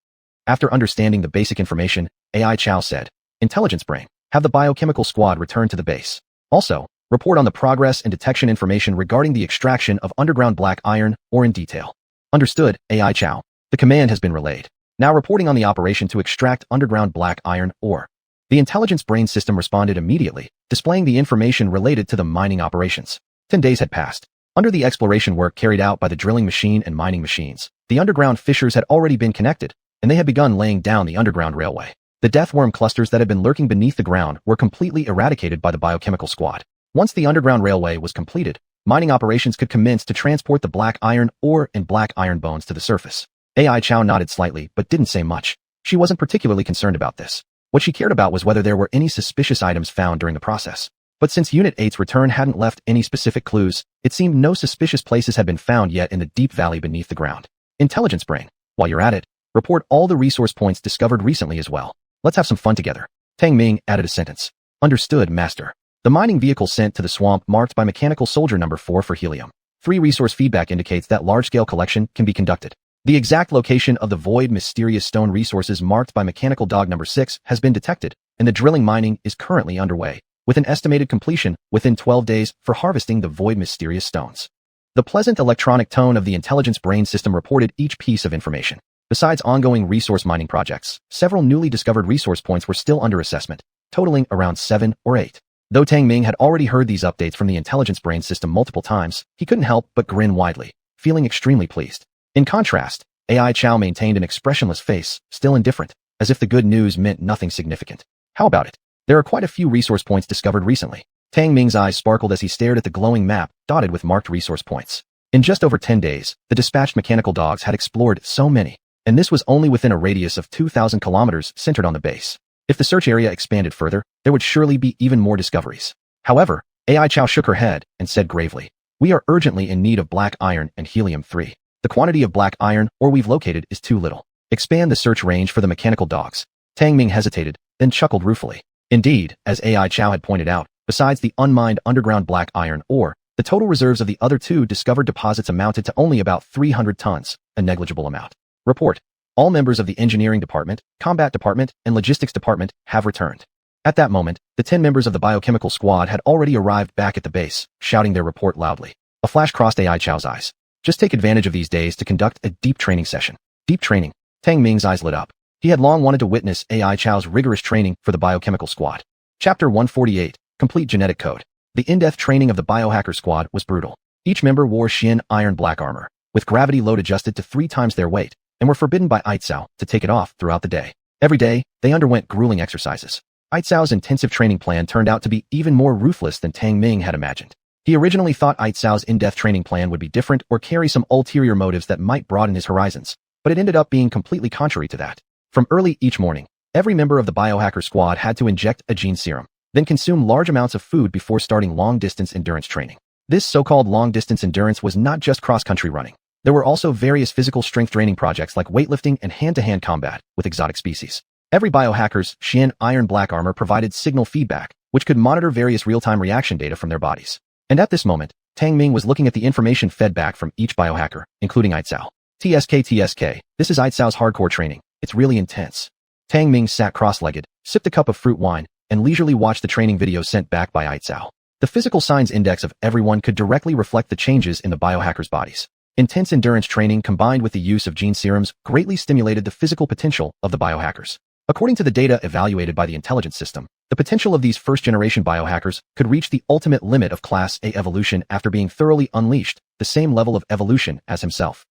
After understanding the basic information, AI Chow said, Intelligence Brain, have the biochemical squad return to the base. Also, report on the progress and detection information regarding the extraction of underground black iron ore in detail. Understood, AI Chow. The command has been relayed. Now reporting on the operation to extract underground black iron ore. The intelligence brain system responded immediately, displaying the information related to the mining operations. 10 days had passed. Under the exploration work carried out by the drilling machine and mining machines, the underground fissures had already been connected, and they had begun laying down the underground railway. The deathworm clusters that had been lurking beneath the ground were completely eradicated by the biochemical squad. Once the underground railway was completed, mining operations could commence to transport the black iron ore and black iron bones to the surface. AI Chow nodded slightly but didn't say much. She wasn't particularly concerned about this. What she cared about was whether there were any suspicious items found during the process. But since Unit 8's return hadn't left any specific clues, it seemed no suspicious places had been found yet in the deep valley beneath the ground. Intelligence Brain, while you're at it, report all the resource points discovered recently as well. Let's have some fun together. Tang Ming added a sentence. Understood, Master. The mining vehicle sent to the swamp marked by Mechanical Soldier number 4 for helium. 3 resource feedback indicates that large-scale collection can be conducted. The exact location of the void mysterious stone resources marked by Mechanical Dog number 6 has been detected, and the drilling mining is currently underway, with an estimated completion within 12 days for harvesting the void mysterious stones. The pleasant electronic tone of the intelligence brain system reported each piece of information. Besides ongoing resource mining projects, several newly discovered resource points were still under assessment, totaling around 7 or 8. Though Tang Ming had already heard these updates from the intelligence brain system multiple times, he couldn't help but grin widely, feeling extremely pleased. In contrast, AI Chow maintained an expressionless face, still indifferent, as if the good news meant nothing significant. How about it? There are quite a few resource points discovered recently. Tang Ming's eyes sparkled as he stared at the glowing map dotted with marked resource points. In just over 10 days, the dispatched mechanical dogs had explored so many, and this was only within a radius of 2,000 kilometers centered on the base. If the search area expanded further, there would surely be even more discoveries. However, AI Chow shook her head and said gravely, we are urgently in need of black iron and helium-3. The quantity of black iron ore we've located is too little. Expand the search range for the mechanical dogs. Tang Ming hesitated, then chuckled ruefully. Indeed, as AI Chow had pointed out, besides the unmined underground black iron ore, the total reserves of the other 2 discovered deposits amounted to only about 300 tons, a negligible amount. Report. All members of the Engineering Department, Combat Department, and Logistics Department have returned. At that moment, the 10 members of the biochemical squad had already arrived back at the base, shouting their report loudly. A flash crossed AI Chow's eyes. Just take advantage of these days to conduct a deep training session. Deep training. Tang Ming's eyes lit up. He had long wanted to witness AI Chow's rigorous training for the biochemical squad. Chapter 148, Complete Genetic Code. The in-depth training of the biohacker squad was brutal. Each member wore Shin iron black armor, with gravity load adjusted to 3 times their weight, and were forbidden by Aitzao to take it off throughout the day. Every day, they underwent grueling exercises. Aitzao's intensive training plan turned out to be even more ruthless than Tang Ming had imagined. He originally thought Aitzao's in-depth training plan would be different or carry some ulterior motives that might broaden his horizons, but it ended up being completely contrary to that. From early each morning, every member of the biohacker squad had to inject a gene serum, then consume large amounts of food before starting long-distance endurance training. This so-called long-distance endurance was not just cross-country running. There were also various physical strength training projects like weightlifting and hand-to-hand combat with exotic species. Every biohacker's Shin iron black armor provided signal feedback, which could monitor various real-time reaction data from their bodies. And at this moment, Tang Ming was looking at the information fed back from each biohacker, including Aitzao. TSK, this is Aitzao's hardcore training. It's really intense. Tang Ming sat cross-legged, sipped a cup of fruit wine, and leisurely watched the training video sent back by Aitzao. The physical signs index of everyone could directly reflect the changes in the biohackers' bodies. Intense endurance training combined with the use of gene serums greatly stimulated the physical potential of the biohackers. According to the data evaluated by the intelligence system, the potential of these first-generation biohackers could reach the ultimate limit of Class A evolution after being thoroughly unleashed, the same level of evolution as himself.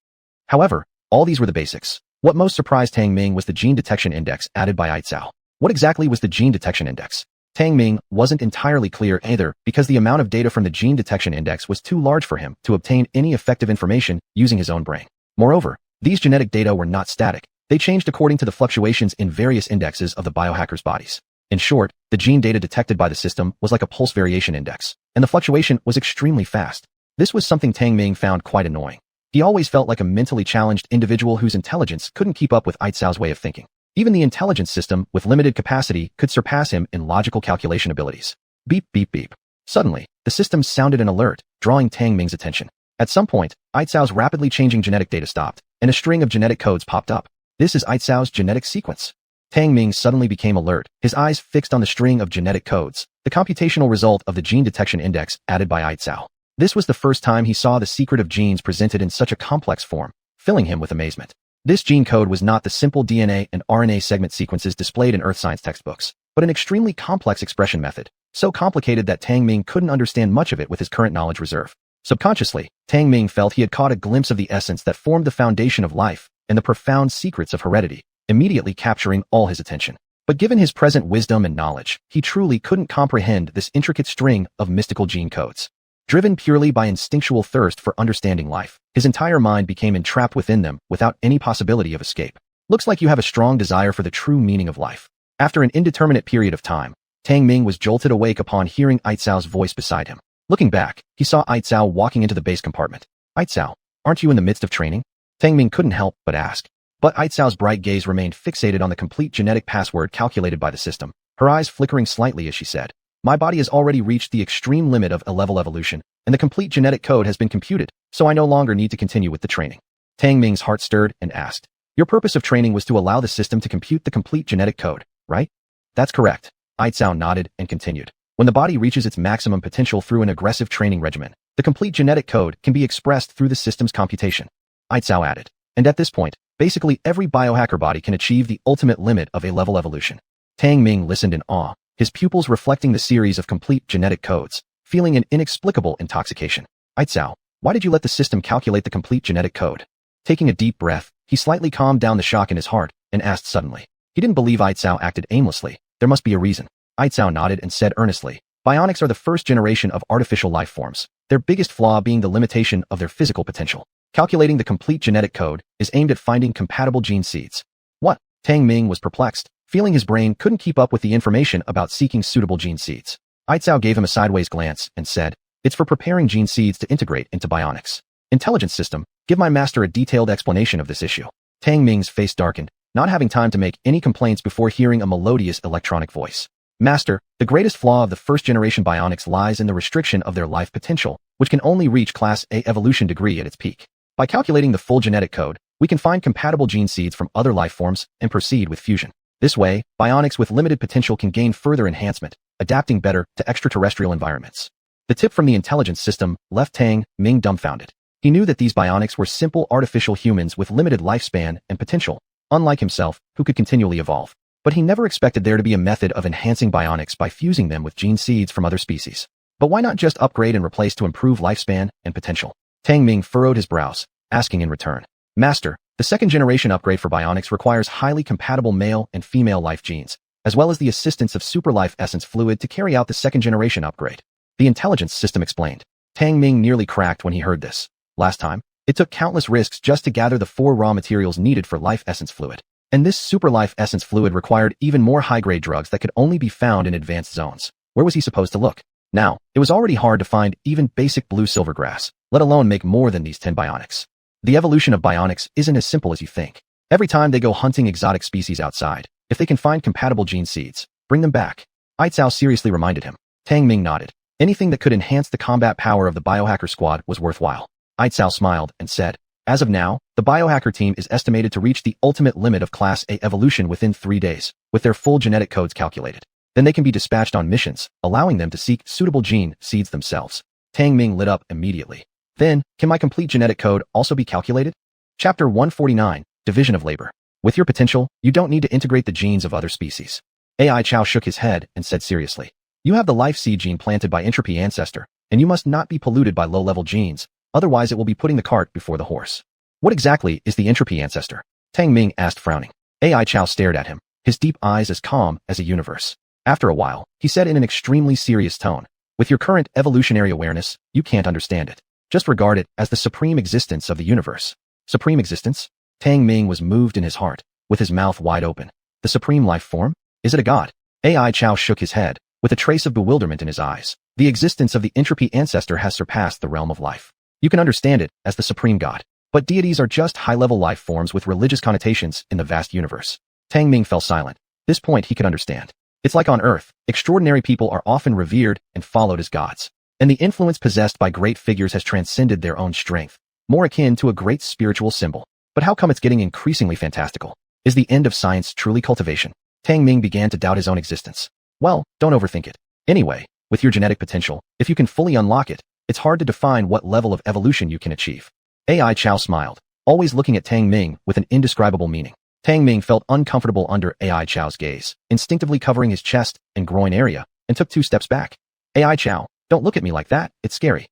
However, all these were the basics. What most surprised Tang Ming was the gene detection index added by Aitzao. What exactly was the gene detection index? Tang Ming wasn't entirely clear either because the amount of data from the gene detection index was too large for him to obtain any effective information using his own brain. Moreover, these genetic data were not static. They changed according to the fluctuations in various indexes of the biohackers' bodies. In short, the gene data detected by the system was like a pulse variation index, and the fluctuation was extremely fast. This was something Tang Ming found quite annoying. He always felt like a mentally challenged individual whose intelligence couldn't keep up with Aitzao's way of thinking. Even the intelligence system, with limited capacity, could surpass him in logical calculation abilities. Beep, beep, beep. Suddenly, the system sounded an alert, drawing Tang Ming's attention. At some point, Aitzao's rapidly changing genetic data stopped, and a string of genetic codes popped up. This is Aitzao's genetic sequence. Tang Ming suddenly became alert, his eyes fixed on the string of genetic codes, the computational result of the gene detection index added by Aitzao. This was the first time he saw the secret of genes presented in such a complex form, filling him with amazement. This gene code was not the simple DNA and RNA segment sequences displayed in earth science textbooks, but an extremely complex expression method, so complicated that Tang Ming couldn't understand much of it with his current knowledge reserve. Subconsciously, Tang Ming felt he had caught a glimpse of the essence that formed the foundation of life and the profound secrets of heredity, immediately capturing all his attention. But given his present wisdom and knowledge, he truly couldn't comprehend this intricate string of mystical gene codes. Driven purely by instinctual thirst for understanding life, his entire mind became entrapped within them without any possibility of escape. Looks like you have a strong desire for the true meaning of life. After an indeterminate period of time, Tang Ming was jolted awake upon hearing Aitzao's voice beside him. Looking back, he saw Aitzao walking into the base compartment. Aitzao, aren't you in the midst of training? Tang Ming couldn't help but ask. But Aitzao's bright gaze remained fixated on the complete genetic password calculated by the system, her eyes flickering slightly as she said, "My body has already reached the extreme limit of A-level evolution, and the complete genetic code has been computed, so I no longer need to continue with the training." Tang Ming's heart stirred and asked, "Your purpose of training was to allow the system to compute the complete genetic code, right?" "That's correct." Aitzao nodded and continued. "When the body reaches its maximum potential through an aggressive training regimen, the complete genetic code can be expressed through the system's computation." Aitzao added, "And at this point, basically every biohacker body can achieve the ultimate limit of A-level evolution." Tang Ming listened in awe, his pupils reflecting the series of complete genetic codes, feeling an inexplicable intoxication. "Aitzao, why did you let the system calculate the complete genetic code?" Taking a deep breath, he slightly calmed down the shock in his heart and asked suddenly. He didn't believe Aitzao acted aimlessly. There must be a reason. Aitzao nodded and said earnestly, "Bionics are the first generation of artificial life forms, their biggest flaw being the limitation of their physical potential. Calculating the complete genetic code is aimed at finding compatible gene seeds." What? Tang Ming was perplexed, feeling his brain couldn't keep up with the information about seeking suitable gene seeds. Aitzao gave him a sideways glance and said, "It's for preparing gene seeds to integrate into bionics. Intelligence system, give my master a detailed explanation of this issue." Tang Ming's face darkened, not having time to make any complaints before hearing a melodious electronic voice. "Master, the greatest flaw of the first-generation bionics lies in the restriction of their life potential, which can only reach Class A evolution degree at its peak. By calculating the full genetic code, we can find compatible gene seeds from other life forms and proceed with fusion. This way, bionics with limited potential can gain further enhancement, adapting better to extraterrestrial environments." The tip from the intelligence system left Tang Ming dumbfounded. He knew that these bionics were simple artificial humans with limited lifespan and potential, unlike himself, who could continually evolve. But he never expected there to be a method of enhancing bionics by fusing them with gene seeds from other species. But why not just upgrade and replace to improve lifespan and potential? Tang Ming furrowed his brows, asking in return, "Master, the second-generation upgrade for bionics requires highly compatible male and female life genes, as well as the assistance of superlife essence fluid to carry out the second-generation upgrade." The intelligence system explained. Tang Ming nearly cracked when he heard this. Last time, it took countless risks just to gather the 4 raw materials needed for life essence fluid. And this super life essence fluid required even more high-grade drugs that could only be found in advanced zones. Where was he supposed to look? Now, it was already hard to find even basic blue silver grass, let alone make more than these 10 bionics. The evolution of bionics isn't as simple as you think. Every time they go hunting exotic species outside, if they can find compatible gene seeds, bring them back. Aitzao seriously reminded him. Tang Ming nodded. Anything that could enhance the combat power of the biohacker squad was worthwhile. Aitzao smiled and said, "As of now, the biohacker team is estimated to reach the ultimate limit of Class A evolution within 3 days, with their full genetic codes calculated. Then they can be dispatched on missions, allowing them to seek suitable gene seeds themselves. Tang Ming lit up immediately. Then, can my complete genetic code also be calculated? Chapter 149, Division of Labor. With your potential, you don't need to integrate the genes of other species. AI Chow shook his head and said seriously, you have the life seed gene planted by entropy ancestor, and you must not be polluted by low-level genes, otherwise it will be putting the cart before the horse. What exactly is the entropy ancestor? Tang Ming asked, frowning. AI Chow stared at him, his deep eyes as calm as a universe. After a while, he said in an extremely serious tone, with your current evolutionary awareness, you can't understand it. Just regard it as the supreme existence of the universe. Supreme existence? Tang Ming was moved in his heart, with his mouth wide open. The supreme life form? Is it a god? AI Chow shook his head, with a trace of bewilderment in his eyes. The existence of the entropy ancestor has surpassed the realm of life. You can understand it as the supreme god. But deities are just high-level life forms with religious connotations in the vast universe. Tang Ming fell silent. This point he could understand. It's like on Earth, extraordinary people are often revered and followed as gods. And the influence possessed by great figures has transcended their own strength, more akin to a great spiritual symbol. But how come it's getting increasingly fantastical? Is the end of science truly cultivation? Tang Ming began to doubt his own existence. Well, don't overthink it. Anyway, with your genetic potential, if you can fully unlock it, it's hard to define what level of evolution you can achieve. AI Chow smiled, always looking at Tang Ming with an indescribable meaning. Tang Ming felt uncomfortable under AI Chow's gaze, instinctively covering his chest and groin area, and took 2 steps back. AI Chow, don't look at me like that, it's scary.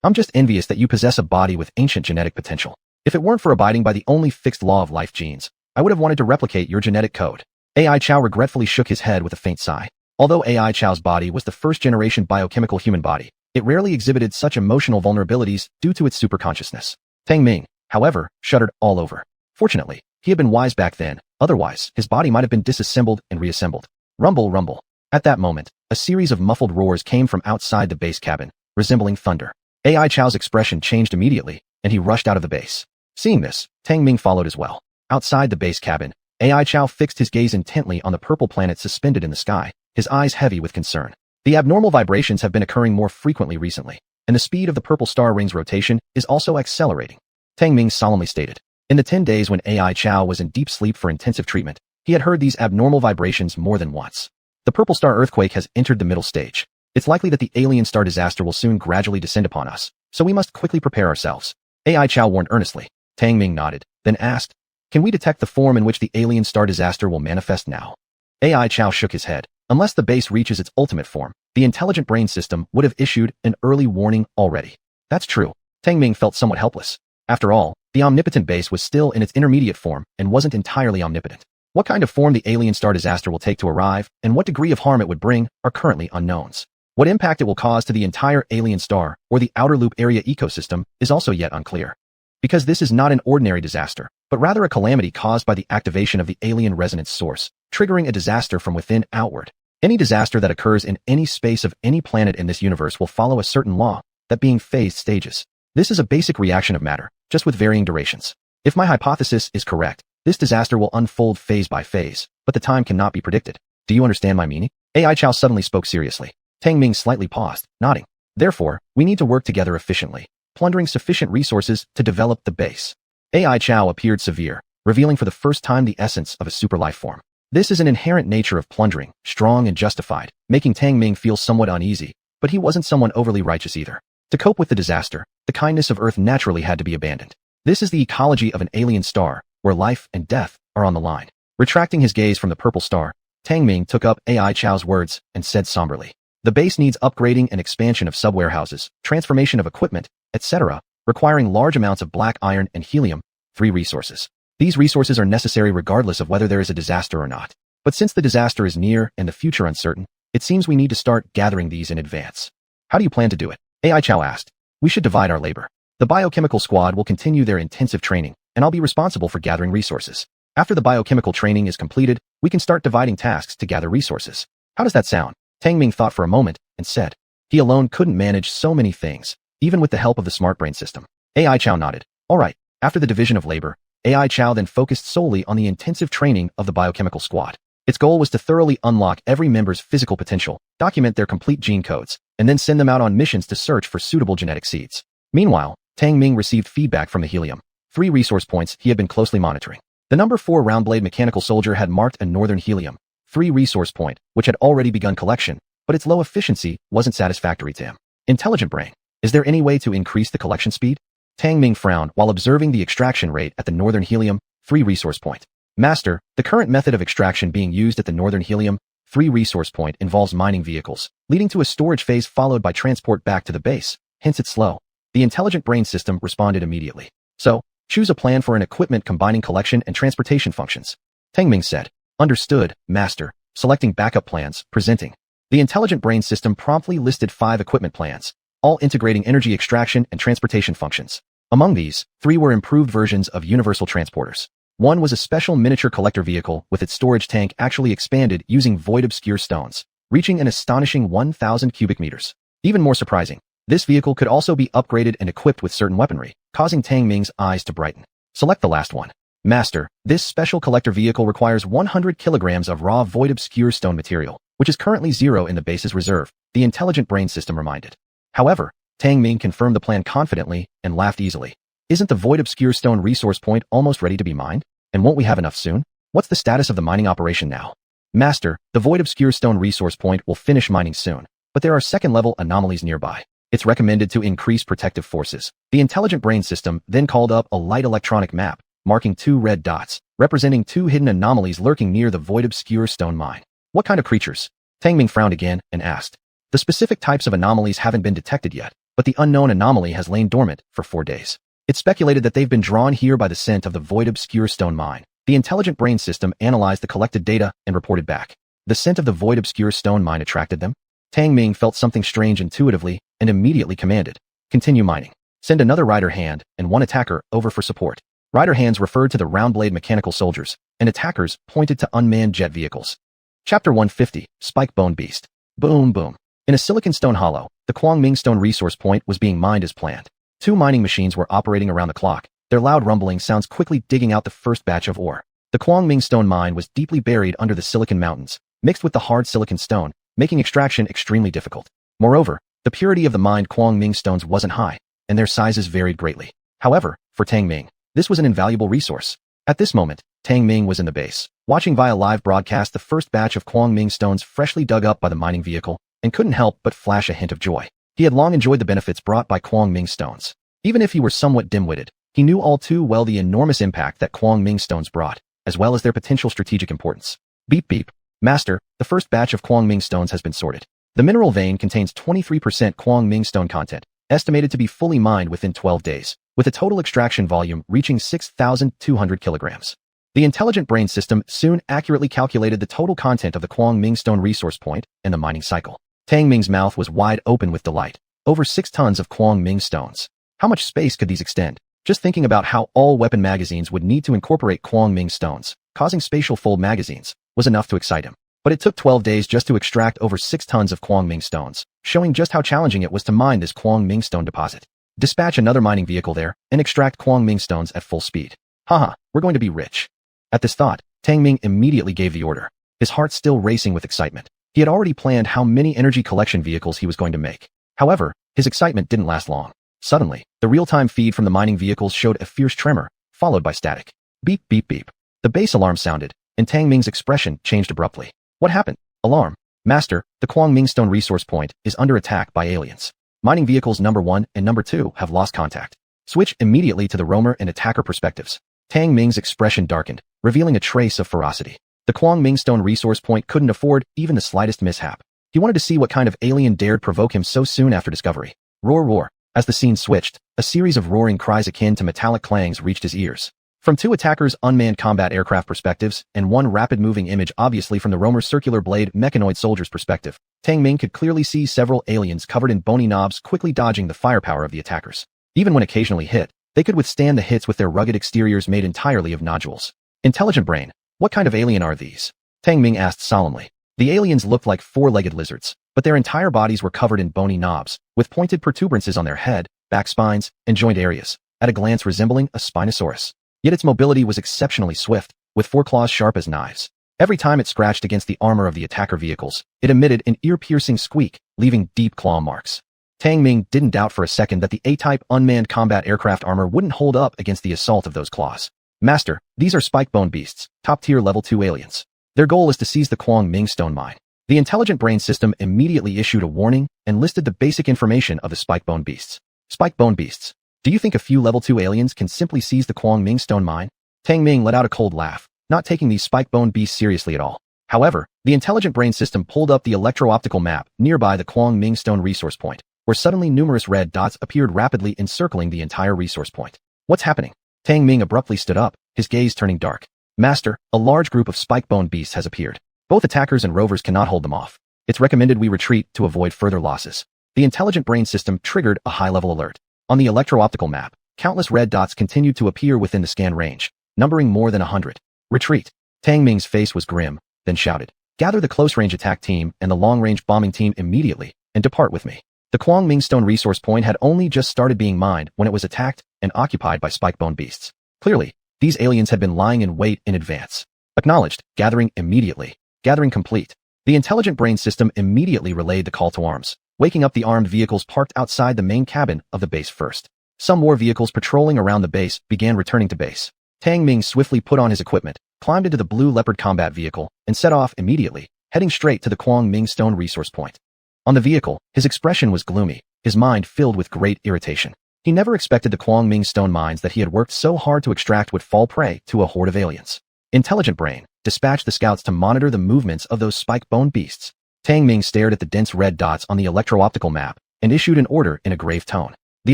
I'm just envious that you possess a body with ancient genetic potential. If it weren't for abiding by the only fixed law of life genes, I would have wanted to replicate your genetic code. AI Chow regretfully shook his head with a faint sigh. Although AI Chow's body was the first-generation biochemical human body, it rarely exhibited such emotional vulnerabilities due to its superconsciousness. Tang Ming, however, shuddered all over. Fortunately, he had been wise back then, otherwise, his body might have been disassembled and reassembled. Rumble, rumble. At that moment, a series of muffled roars came from outside the base cabin, resembling thunder. AI Chow's expression changed immediately, and he rushed out of the base. Seeing this, Tang Ming followed as well. Outside the base cabin, AI Chow fixed his gaze intently on the purple planet suspended in the sky, his eyes heavy with concern. The abnormal vibrations have been occurring more frequently recently, and the speed of the purple star ring's rotation is also accelerating. Tang Ming solemnly stated. In the 10 days when AI Chow was in deep sleep for intensive treatment, he had heard these abnormal vibrations more than once. The purple star earthquake has entered the middle stage. It's likely that the alien star disaster will soon gradually descend upon us, so we must quickly prepare ourselves. AI Chow warned earnestly. Tang Ming nodded, then asked, can we detect the form in which the alien star disaster will manifest now? AI Chow shook his head. Unless the base reaches its ultimate form, the intelligent brain system would have issued an early warning already. That's true. Tang Ming felt somewhat helpless. After all, the omnipotent base was still in its intermediate form and wasn't entirely omnipotent. What kind of form the alien star disaster will take to arrive and what degree of harm it would bring are currently unknowns. What impact it will cause to the entire alien star or the outer loop area ecosystem is also yet unclear. Because this is not an ordinary disaster, but rather a calamity caused by the activation of the alien resonance source, triggering a disaster from within outward. Any disaster that occurs in any space of any planet in this universe will follow a certain law, that being phased stages. This is a basic reaction of matter, just with varying durations. If my hypothesis is correct, this disaster will unfold phase by phase, but the time cannot be predicted. Do you understand my meaning? AI Chow suddenly spoke seriously. Tang Ming slightly paused, nodding. Therefore, we need to work together efficiently, plundering sufficient resources to develop the base. AI Chow appeared severe, revealing for the first time the essence of a super life form. This is an inherent nature of plundering, strong and justified, making Tang Ming feel somewhat uneasy, but he wasn't someone overly righteous either. To cope with the disaster, the kindness of Earth naturally had to be abandoned. This is the ecology of an alien star, where life and death are on the line. Retracting his gaze from the purple star, Tang Ming took up AI Chow's words and said somberly, the base needs upgrading and expansion of subwarehouses, transformation of equipment, etc., requiring large amounts of black iron and helium, 3 resources. These resources are necessary regardless of whether there is a disaster or not. But since the disaster is near and the future uncertain, it seems we need to start gathering these in advance. How do you plan to do it? AI Chow asked. We should divide our labor. The biochemical squad will continue their intensive training, and I'll be responsible for gathering resources. After the biochemical training is completed, we can start dividing tasks to gather resources. How does that sound? Tang Ming thought for a moment and said, he alone couldn't manage so many things, even with the help of the smart brain system. AI Chow nodded. All right. After the division of labor, AI Chow then focused solely on the intensive training of the biochemical squad. Its goal was to thoroughly unlock every member's physical potential, document their complete gene codes, and then send them out on missions to search for suitable genetic seeds. Meanwhile, Tang Ming received feedback from the helium, 3 resource points he had been closely monitoring. The number 4 round blade mechanical soldier had marked a northern helium, 3 resource point, which had already begun collection, but its low efficiency wasn't satisfactory to him. Intelligent brain. Is there any way to increase the collection speed? Tang Ming frowned while observing the extraction rate at the northern helium 3 resource point. Master, the current method of extraction being used at the northern helium 3 resource point involves mining vehicles, leading to a storage phase followed by transport back to the base, hence it's slow. The intelligent brain system responded immediately. So, choose a plan for an equipment combining collection and transportation functions. Tang Ming said. Understood, Master. Selecting backup plans, presenting. The intelligent brain system promptly listed 5 equipment plans, all integrating energy extraction and transportation functions. Among these, 3 were improved versions of universal transporters. One was a special miniature collector vehicle with its storage tank actually expanded using void-obscure stones, reaching an astonishing 1,000 cubic meters. Even more surprising, this vehicle could also be upgraded and equipped with certain weaponry, causing Tang Ming's eyes to brighten. Select the last one. Master, this special collector vehicle requires 100 kilograms of raw void-obscure stone material, which is currently 0 in the base's reserve, the intelligent brain system reminded. However, Tang Ming confirmed the plan confidently and laughed easily. Isn't the void-obscure stone resource point almost ready to be mined? And won't we have enough soon? What's the status of the mining operation now? Master, the void-obscure stone resource point will finish mining soon, but there are second-level anomalies nearby. It's recommended to increase protective forces. The intelligent brain system then called up a light electronic map, marking 2 red dots, representing 2 hidden anomalies lurking near the void-obscure stone mine. What kind of creatures? Tang Ming frowned again and asked. The specific types of anomalies haven't been detected yet, but the unknown anomaly has lain dormant for 4 days. It's speculated that they've been drawn here by the scent of the void-obscure stone mine. The intelligent brain system analyzed the collected data and reported back. The scent of the void-obscure stone mine attracted them. Tang Ming felt something strange intuitively and immediately commanded. Continue mining. Send another rider hand and 1 attacker over for support. Rider hands referred to the round-blade mechanical soldiers, and attackers pointed to unmanned jet vehicles. Chapter 150, Spike Bone Beast. Boom boom. In a silicon stone hollow, the Kwangming stone resource point was being mined as planned. 2 mining machines were operating around the clock, their loud rumbling sounds quickly digging out the first batch of ore. The Kwangming stone mine was deeply buried under the silicon mountains, mixed with the hard silicon stone, making extraction extremely difficult. Moreover, the purity of the mined Kwangming stones wasn't high, and their sizes varied greatly. However, for Tang Ming, this was an invaluable resource. At this moment, Tang Ming was in the base, watching via live broadcast the first batch of Kwangming stones freshly dug up by the mining vehicle, and couldn't help but flash a hint of joy. He had long enjoyed the benefits brought by Kwangming stones. Even if he were somewhat dim-witted, he knew all too well the enormous impact that Kwangming stones brought, as well as their potential strategic importance. Beep beep. Master, the first batch of Kwangming stones has been sorted. The mineral vein contains 23% Kwangming stone content, estimated to be fully mined within 12 days, with a total extraction volume reaching 6,200 kilograms. The intelligent brain system soon accurately calculated the total content of the Kwangming stone resource point and the mining cycle. Tang Ming's mouth was wide open with delight. Over 6 tons of Kwangming stones. How much space could these extend? Just thinking about how all weapon magazines would need to incorporate Kwangming stones, causing spatial fold magazines, was enough to excite him. But it took 12 days just to extract over 6 tons of Kwangming stones, showing just how challenging it was to mine this Kwangming stone deposit. Dispatch another mining vehicle there and extract Kwangming stones at full speed. Haha, we're going to be rich. At this thought, Tang Ming immediately gave the order, his heart still racing with excitement. He had already planned how many energy collection vehicles he was going to make. However, his excitement didn't last long. Suddenly, the real-time feed from the mining vehicles showed a fierce tremor, followed by static. Beep beep beep. The base alarm sounded, and Tang Ming's expression changed abruptly. What happened? Alarm. Master, the Kwangming stone resource point is under attack by aliens. Mining vehicles number 1 and number 2 have lost contact. Switch immediately to the roamer and attacker perspectives. Tang Ming's expression darkened, revealing a trace of ferocity. The Kwangming stone resource point couldn't afford even the slightest mishap. He wanted to see what kind of alien dared provoke him so soon after discovery. Roar roar. As the scene switched, a series of roaring cries akin to metallic clangs reached his ears. From 2 attackers' unmanned combat aircraft perspectives and 1 rapid-moving image obviously from the roamer's circular blade mechanoid soldier's perspective, Tang Ming could clearly see several aliens covered in bony knobs quickly dodging the firepower of the attackers. Even when occasionally hit, they could withstand the hits with their rugged exteriors made entirely of nodules. Intelligent brain, what kind of alien are these? Tang Ming asked solemnly. The aliens looked like 4-legged lizards, but their entire bodies were covered in bony knobs, with pointed protuberances on their head, back spines, and joint areas, at a glance resembling a Spinosaurus. Yet its mobility was exceptionally swift, with 4 claws sharp as knives. Every time it scratched against the armor of the attacker vehicles, it emitted an ear-piercing squeak, leaving deep claw marks. Tang Ming didn't doubt for a second that the A-type unmanned combat aircraft armor wouldn't hold up against the assault of those claws. Master, these are spike bone beasts, top-tier level 2 aliens. Their goal is to seize the Kwang Ming stone mine. The intelligent brain system immediately issued a warning and listed the basic information of the spike-bone beasts. Spike-bone beasts. Do you think a few level 2 aliens can simply seize the Kwang Ming stone mine? Tang Ming let out a cold laugh, not taking these spike-bone beasts seriously at all. However, the intelligent brain system pulled up the electro-optical map nearby the Kwang Ming stone resource point, where suddenly numerous red dots appeared rapidly encircling the entire resource point. What's happening? Tang Ming abruptly stood up, his gaze turning dark. Master, a large group of spike-bone beasts has appeared. Both attackers and rovers cannot hold them off. It's recommended we retreat to avoid further losses. The intelligent brain system triggered a high-level alert. On the electro-optical map, countless red dots continued to appear within the scan range, numbering more than 100. Retreat. Tang Ming's face was grim, then shouted, "Gather the close-range attack team and the long-range bombing team immediately, and depart with me." The Kwang Ming stone resource point had only just started being mined when it was attacked and occupied by spike-bone beasts. Clearly, these aliens had been lying in wait in advance. Acknowledged. Gathering immediately. Gathering complete. The intelligent brain system immediately relayed the call to arms, waking up the armed vehicles parked outside the main cabin of the base first. Some more vehicles patrolling around the base began returning to base. Tang Ming swiftly put on his equipment, climbed into the Blue Leopard combat vehicle, and set off immediately, heading straight to the Kwang Ming stone resource point. On the vehicle, his expression was gloomy, his mind filled with great irritation. He never expected the Kwang Ming stone mines that he had worked so hard to extract would fall prey to a horde of aliens. Intelligent brain, dispatch the scouts to monitor the movements of those spike-bone beasts. Tang Ming stared at the dense red dots on the electro-optical map and issued an order in a grave tone. The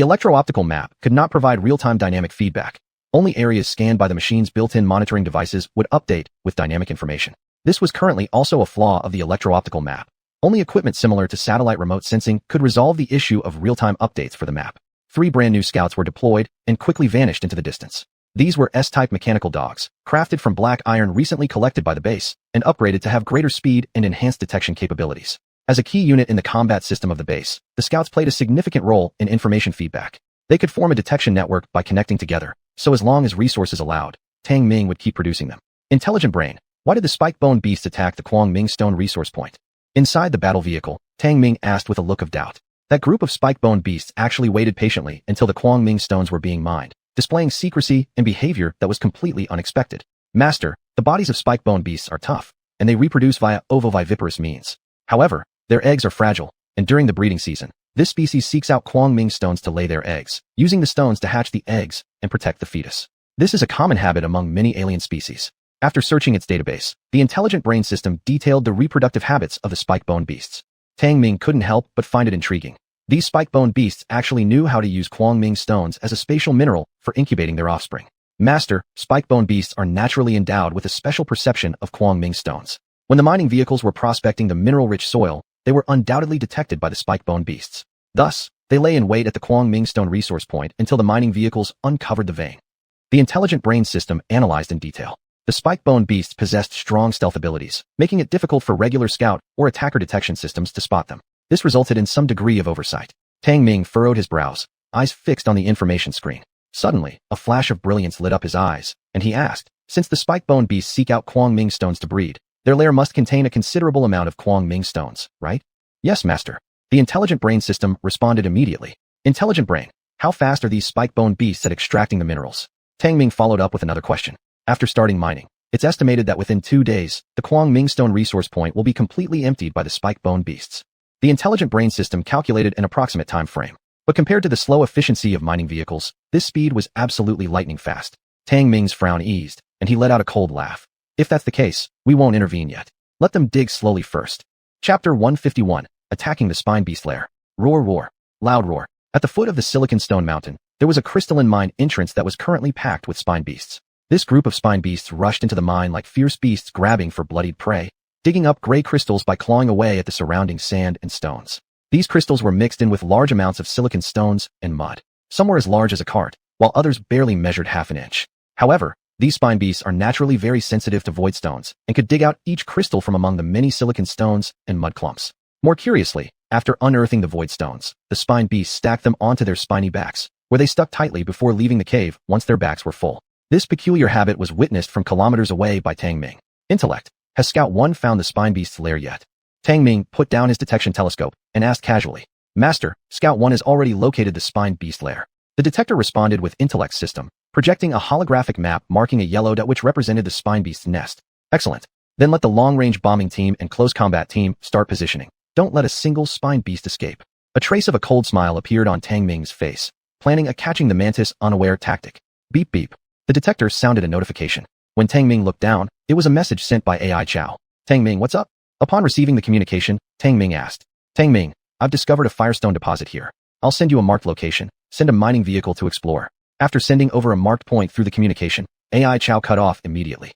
electro-optical map could not provide real-time dynamic feedback. Only areas scanned by the machine's built-in monitoring devices would update with dynamic information. This was currently also a flaw of the electro-optical map. Only equipment similar to satellite remote sensing could resolve the issue of real-time updates for the map. 3 brand new scouts were deployed and quickly vanished into the distance. These were S-type mechanical dogs, crafted from black iron recently collected by the base, and upgraded to have greater speed and enhanced detection capabilities. As a key unit in the combat system of the base, the scouts played a significant role in information feedback. They could form a detection network by connecting together, so as long as resources allowed, Tang Ming would keep producing them. Intelligent brain, why did the spike-bone beasts attack the Kwang Ming stone resource point? Inside the battle vehicle, Tang Ming asked with a look of doubt. That group of spike-bone beasts actually waited patiently until the Kwang Ming stones were being mined, displaying secrecy and behavior that was completely unexpected. Master, the bodies of spike-bone beasts are tough, and they reproduce via ovoviviparous means. However, their eggs are fragile, and during the breeding season, this species seeks out Kwang Ming stones to lay their eggs, using the stones to hatch the eggs and protect the fetus. This is a common habit among many alien species. After searching its database, the intelligent brain system detailed the reproductive habits of the spike-bone beasts. Tang Ming couldn't help but find it intriguing. These spike-bone beasts actually knew how to use Kwang Ming stones as a spatial mineral for incubating their offspring. Master, spike-bone beasts are naturally endowed with a special perception of Kwang Ming stones. When the mining vehicles were prospecting the mineral-rich soil, they were undoubtedly detected by the spike-bone beasts. Thus, they lay in wait at the Kwang Ming stone resource point until the mining vehicles uncovered the vein. The intelligent brain system analyzed in detail. The spike-bone beasts possessed strong stealth abilities, making it difficult for regular scout or attacker detection systems to spot them. This resulted in some degree of oversight. Tang Ming furrowed his brows, eyes fixed on the information screen. Suddenly, a flash of brilliance lit up his eyes, and he asked, since the spike-bone beasts seek out Kwang Ming stones to breed, their lair must contain a considerable amount of Kwang Ming stones, right? Yes, master. The intelligent brain system responded immediately. Intelligent brain, how fast are these spike-bone beasts at extracting the minerals? Tang Ming followed up with another question. After starting mining, it's estimated that within 2 days, the Kwang Ming stone resource point will be completely emptied by the spike-bone beasts. The intelligent brain system calculated an approximate time frame, but compared to the slow efficiency of mining vehicles, this speed was absolutely lightning fast. Tang Ming's frown eased, and he let out a cold laugh. If that's the case, we won't intervene yet. Let them dig slowly first. Chapter 151, Attacking the Spine Beast Lair. Roar roar. Loud roar. At the foot of the Silicon Stone Mountain, there was a crystalline mine entrance that was currently packed with spine beasts. This group of spine beasts rushed into the mine like fierce beasts grabbing for bloodied prey, digging up gray crystals by clawing away at the surrounding sand and stones. These crystals were mixed in with large amounts of silicon stones and mud. Some were as large as a cart, while others barely measured half an inch. However, these spine beasts are naturally very sensitive to void stones and could dig out each crystal from among the many silicon stones and mud clumps. More curiously, after unearthing the void stones, the spine beasts stacked them onto their spiny backs, where they stuck tightly before leaving the cave once their backs were full. This peculiar habit was witnessed from kilometers away by Tang Ming. Intellect. Has Scout 1 found the spine beast's lair yet? Tang Ming put down his detection telescope and asked casually. Master, Scout 1 has already located the spine beast lair. The detector responded with intellect system, projecting a holographic map marking a yellow dot which represented the spine beast's nest. Excellent. Then let the long-range bombing team and close combat team start positioning. Don't let a single spine beast escape. A trace of a cold smile appeared on Tang Ming's face, planning a catching the mantis unaware tactic. Beep beep. The detector sounded a notification. When Tang Ming looked down, it was a message sent by AI Chow. Tang Ming, what's up? Upon receiving the communication, Tang Ming asked. Tang Ming, I've discovered a firestone deposit here. I'll send you a marked location. Send a mining vehicle to explore. After sending over a marked point through the communication, AI Chow cut off immediately.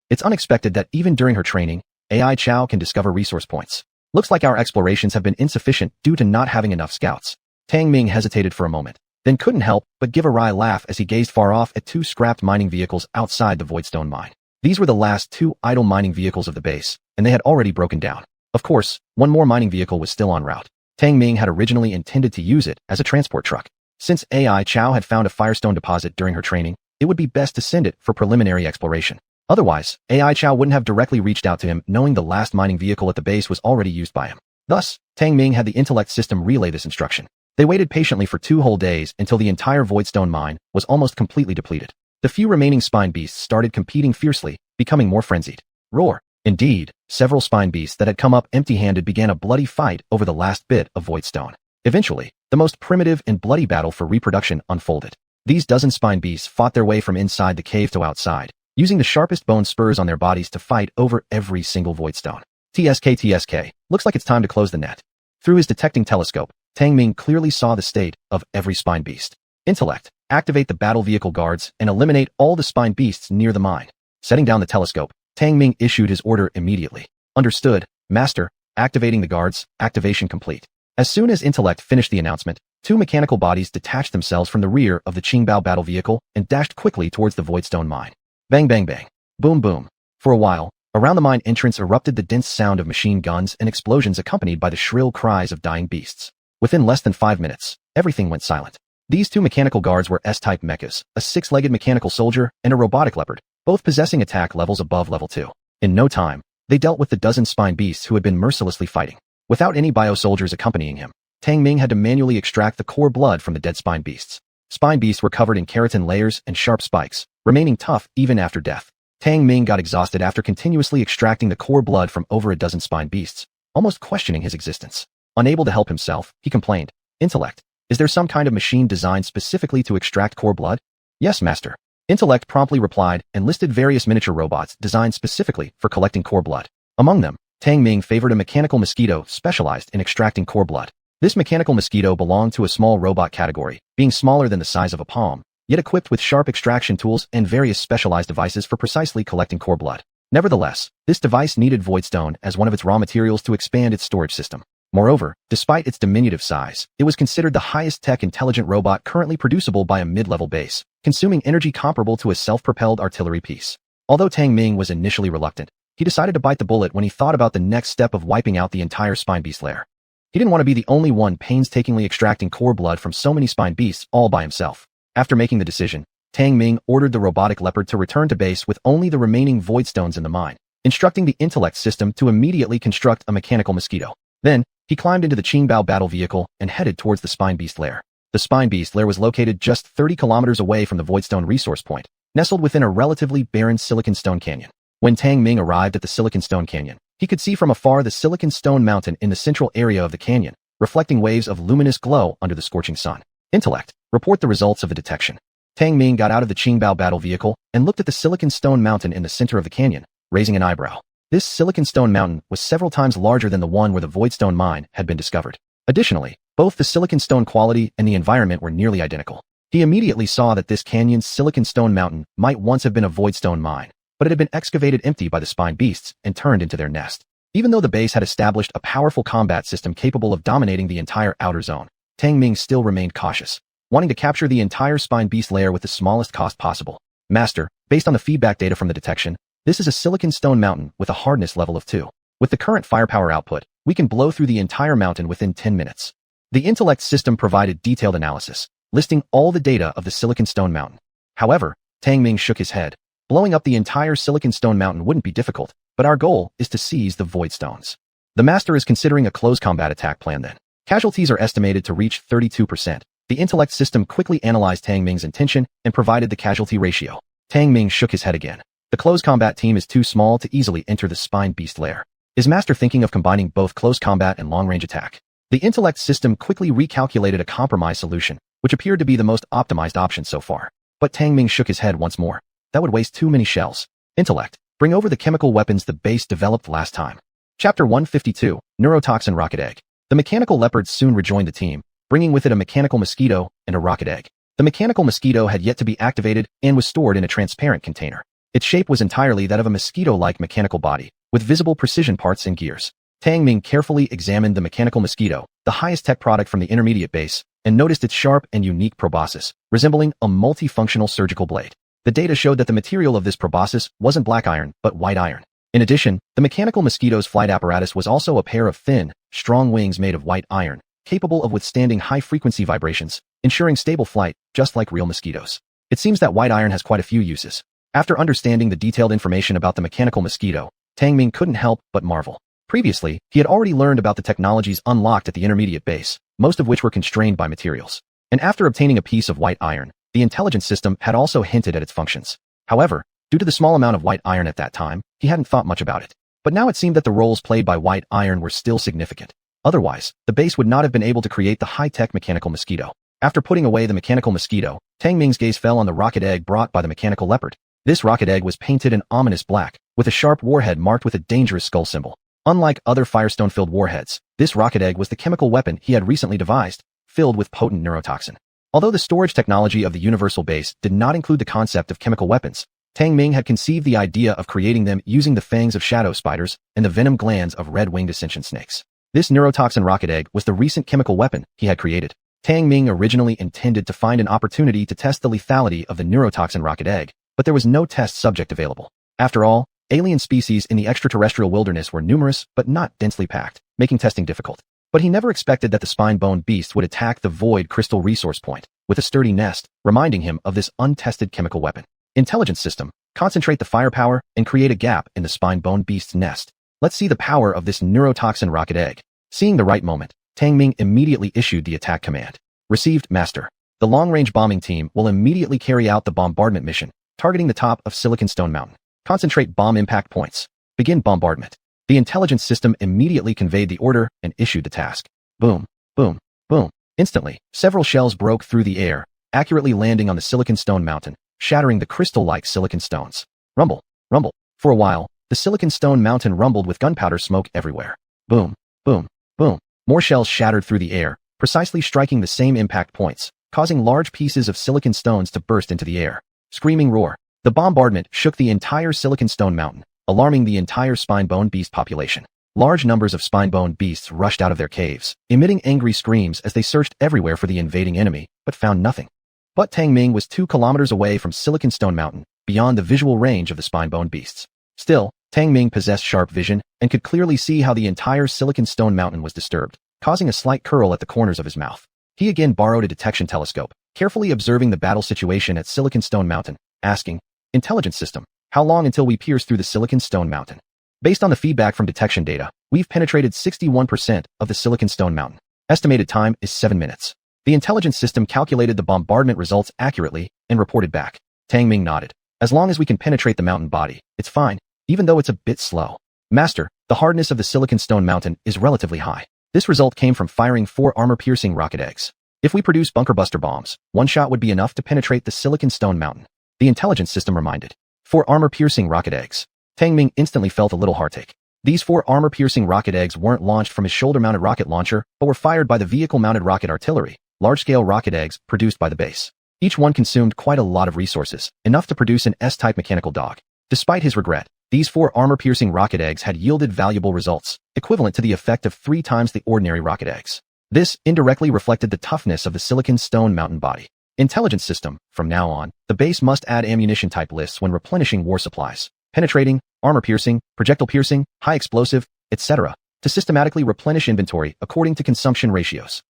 It's unexpected that even during her training, AI Chow can discover resource points. Looks like our explorations have been insufficient due to not having enough scouts. Tang Ming hesitated for a moment, then couldn't help but give a wry laugh as he gazed far off at two scrapped mining vehicles outside the Voidstone mine. These were the last two idle mining vehicles of the base, and they had already broken down. Of course, one more mining vehicle was still en route. Tang Ming had originally intended to use it as a transport truck. Since AI Chow had found a firestone deposit during her training, it would be best to send it for preliminary exploration. Otherwise, AI Chow wouldn't have directly reached out to him knowing the last mining vehicle at the base was already used by him. Thus, Tang Ming had the intellect system relay this instruction. They waited patiently for 2 whole days until the entire Voidstone mine was almost completely depleted. The few remaining spine beasts started competing fiercely, becoming more frenzied. Roar! Indeed, several spine beasts that had come up empty-handed began a bloody fight over the last bit of Voidstone. Eventually, the most primitive and bloody battle for reproduction unfolded. These dozen spine beasts fought their way from inside the cave to outside, using the sharpest bone spurs on their bodies to fight over every single Voidstone. TSK, looks like it's time to close the net. Through his detecting telescope, Tang Ming clearly saw the state of every spine beast. Intellect, activate the battle vehicle guards and eliminate all the spine beasts near the mine. Setting down the telescope, Tang Ming issued his order immediately. Understood, Master, activating the guards, activation complete. As soon as Intellect finished the announcement, 2 mechanical bodies detached themselves from the rear of the Qingbao battle vehicle and dashed quickly towards the Voidstone mine. Bang bang bang. Boom boom. For a while, around the mine entrance erupted the dense sound of machine guns and explosions accompanied by the shrill cries of dying beasts. Within less than 5 minutes, everything went silent. These 2 mechanical guards were S-type mechas, a 6-legged mechanical soldier and a robotic leopard, both possessing attack levels above level 2. In no time, they dealt with the dozen spine beasts who had been mercilessly fighting. Without any bio-soldiers accompanying him, Tang Ming had to manually extract the core blood from the dead spine beasts. Spine beasts were covered in keratin layers and sharp spikes, remaining tough even after death. Tang Ming got exhausted after continuously extracting the core blood from over a dozen spine beasts, almost questioning his existence. Unable to help himself, he complained, Intellect, is there some kind of machine designed specifically to extract core blood? Yes, Master. Intellect promptly replied and listed various miniature robots designed specifically for collecting core blood. Among them, Tang Ming favored a mechanical mosquito specialized in extracting core blood. This mechanical mosquito belonged to a small robot category, being smaller than the size of a palm, yet equipped with sharp extraction tools and various specialized devices for precisely collecting core blood. Nevertheless, this device needed Voidstone as one of its raw materials to expand its storage system. Moreover, despite its diminutive size, it was considered the highest-tech intelligent robot currently producible by a mid-level base, consuming energy comparable to a self-propelled artillery piece. Although Tang Ming was initially reluctant, he decided to bite the bullet when he thought about the next step of wiping out the entire spine beast lair. He didn't want to be the only one painstakingly extracting core blood from so many spine beasts all by himself. After making the decision, Tang Ming ordered the robotic leopard to return to base with only the remaining Voidstones in the mine, instructing the intellect system to immediately construct a mechanical mosquito. Then, he climbed into the Qingbao battle vehicle and headed towards the spine beast lair. The spine beast lair was located just 30 kilometers away from the Voidstone resource point, nestled within a relatively barren silicon stone canyon. When Tang Ming arrived at the silicon stone canyon, he could see from afar the silicon stone mountain in the central area of the canyon, reflecting waves of luminous glow under the scorching sun. Intellect, report the results of the detection. Tang Ming got out of the Qingbao battle vehicle and looked at the silicon stone mountain in the center of the canyon, raising an eyebrow. This silicon stone mountain was several times larger than the one where the Voidstone mine had been discovered. Additionally, both the silicon stone quality and the environment were nearly identical. He immediately saw that this canyon's silicon stone mountain might once have been a Voidstone mine, but it had been excavated empty by the spine beasts and turned into their nest. Even though the base had established a powerful combat system capable of dominating the entire outer zone, Tang Ming still remained cautious, wanting to capture the entire spine beast lair with the smallest cost possible. Master, based on the feedback data from the detection, this is a silicon stone mountain with a hardness level of 2. With the current firepower output, we can blow through the entire mountain within 10 minutes. The intellect system provided detailed analysis, listing all the data of the silicon stone mountain. However, Tang Ming shook his head. Blowing up the entire silicon stone mountain wouldn't be difficult, but our goal is to seize the Voidstones. The Master is considering a close combat attack plan then. Casualties are estimated to reach 32%. The intellect system quickly analyzed Tang Ming's intention and provided the casualty ratio. Tang Ming shook his head again. The close combat team is too small to easily enter the spine beast lair. Is Master thinking of combining both close combat and long-range attack? The intellect system quickly recalculated a compromise solution, which appeared to be the most optimized option so far. But Tang Ming shook his head once more. That would waste too many shells. Intellect, bring over the chemical weapons the base developed last time. Chapter 152, Neurotoxin Rocket Egg. The mechanical leopards soon rejoined the team, bringing with it a mechanical mosquito and a rocket egg. The mechanical mosquito had yet to be activated and was stored in a transparent container. Its shape was entirely that of a mosquito-like mechanical body, with visible precision parts and gears. Tang Ming carefully examined the mechanical mosquito, the highest tech product from the intermediate base, and noticed its sharp and unique proboscis, resembling a multifunctional surgical blade. The data showed that the material of this proboscis wasn't black iron, but white iron. In addition, the mechanical mosquito's flight apparatus was also a pair of thin, strong wings made of white iron, capable of withstanding high-frequency vibrations, ensuring stable flight, just like real mosquitoes. It seems that white iron has quite a few uses. After understanding the detailed information about the mechanical mosquito, Tang Ming couldn't help but marvel. Previously, he had already learned about the technologies unlocked at the intermediate base, most of which were constrained by materials. And after obtaining a piece of white iron, the intelligence system had also hinted at its functions. However, due to the small amount of white iron at that time, he hadn't thought much about it. But now it seemed that the roles played by white iron were still significant. Otherwise, the base would not have been able to create the high-tech mechanical mosquito. After putting away the mechanical mosquito, Tang Ming's gaze fell on the rocket egg brought by the mechanical leopard. This rocket egg was painted an ominous black, with a sharp warhead marked with a dangerous skull symbol. Unlike other firestone-filled warheads, this rocket egg was the chemical weapon he had recently devised, filled with potent neurotoxin. Although the storage technology of the universal base did not include the concept of chemical weapons, Tang Ming had conceived the idea of creating them using the fangs of shadow spiders and the venom glands of red-winged ascension snakes. This neurotoxin rocket egg was the recent chemical weapon he had created. Tang Ming originally intended to find an opportunity to test the lethality of the neurotoxin rocket egg, but there was no test subject available. After all, alien species in the extraterrestrial wilderness were numerous but not densely packed, making testing difficult. But he never expected that the spine-bone beast would attack the void crystal resource point with a sturdy nest, reminding him of this untested chemical weapon. Intelligence system, concentrate the firepower and create a gap in the spine-bone beast's nest. Let's see the power of this neurotoxin rocket egg. Seeing the right moment, Tang Ming immediately issued the attack command. Received, Master. The long-range bombing team will immediately carry out the bombardment mission, targeting the top of Silicon Stone Mountain. Concentrate bomb impact points. Begin bombardment. The intelligence system immediately conveyed the order and issued the task. Boom, boom, boom. Instantly, several shells broke through the air, accurately landing on the Silicon Stone Mountain, shattering the crystal-like silicon stones. Rumble, rumble. For a while, the Silicon Stone Mountain rumbled with gunpowder smoke everywhere. Boom, boom, boom. More shells shattered through the air, precisely striking the same impact points, causing large pieces of silicon stones to burst into the air. Screaming roar. The bombardment shook the entire Silicon Stone Mountain, alarming the entire spine-bone beast population. Large numbers of spine-bone beasts rushed out of their caves, emitting angry screams as they searched everywhere for the invading enemy, but found nothing. But Tang Ming was 2 kilometers away from Silicon Stone Mountain, beyond the visual range of the spine-bone beasts. Still, Tang Ming possessed sharp vision and could clearly see how the entire Silicon Stone Mountain was disturbed, causing a slight curl at the corners of his mouth. He again borrowed a detection telescope, carefully observing the battle situation at Silicon Stone Mountain, asking, Intelligence system, how long until we pierce through the Silicon Stone Mountain? Based on the feedback from detection data, we've penetrated 61% of the Silicon Stone Mountain. Estimated time is 7 minutes. The intelligence system calculated the bombardment results accurately and reported back. Tang Ming nodded. As long as we can penetrate the mountain body, it's fine, even though it's a bit slow. Master, the hardness of the Silicon Stone Mountain is relatively high. This result came from firing 4 armor-piercing rocket eggs. If we produce bunker buster bombs, 1 shot would be enough to penetrate the Silicon Stone Mountain. The intelligence system reminded. 4 armor-piercing rocket eggs. Tang Ming instantly felt a little heartache. These 4 armor-piercing rocket eggs weren't launched from his shoulder-mounted rocket launcher, but were fired by the vehicle-mounted rocket artillery, large-scale rocket eggs produced by the base. Each one consumed quite a lot of resources, enough to produce an S-type mechanical dog. Despite his regret, these 4 armor-piercing rocket eggs had yielded valuable results, equivalent to the effect of 3 times the ordinary rocket eggs. This indirectly reflected the toughness of the Silicon Stone Mountain body. Intelligence system, from now on, the base must add ammunition type lists when replenishing war supplies. Penetrating, armor-piercing, projectile-piercing, high-explosive, etc., to systematically replenish inventory according to consumption ratios.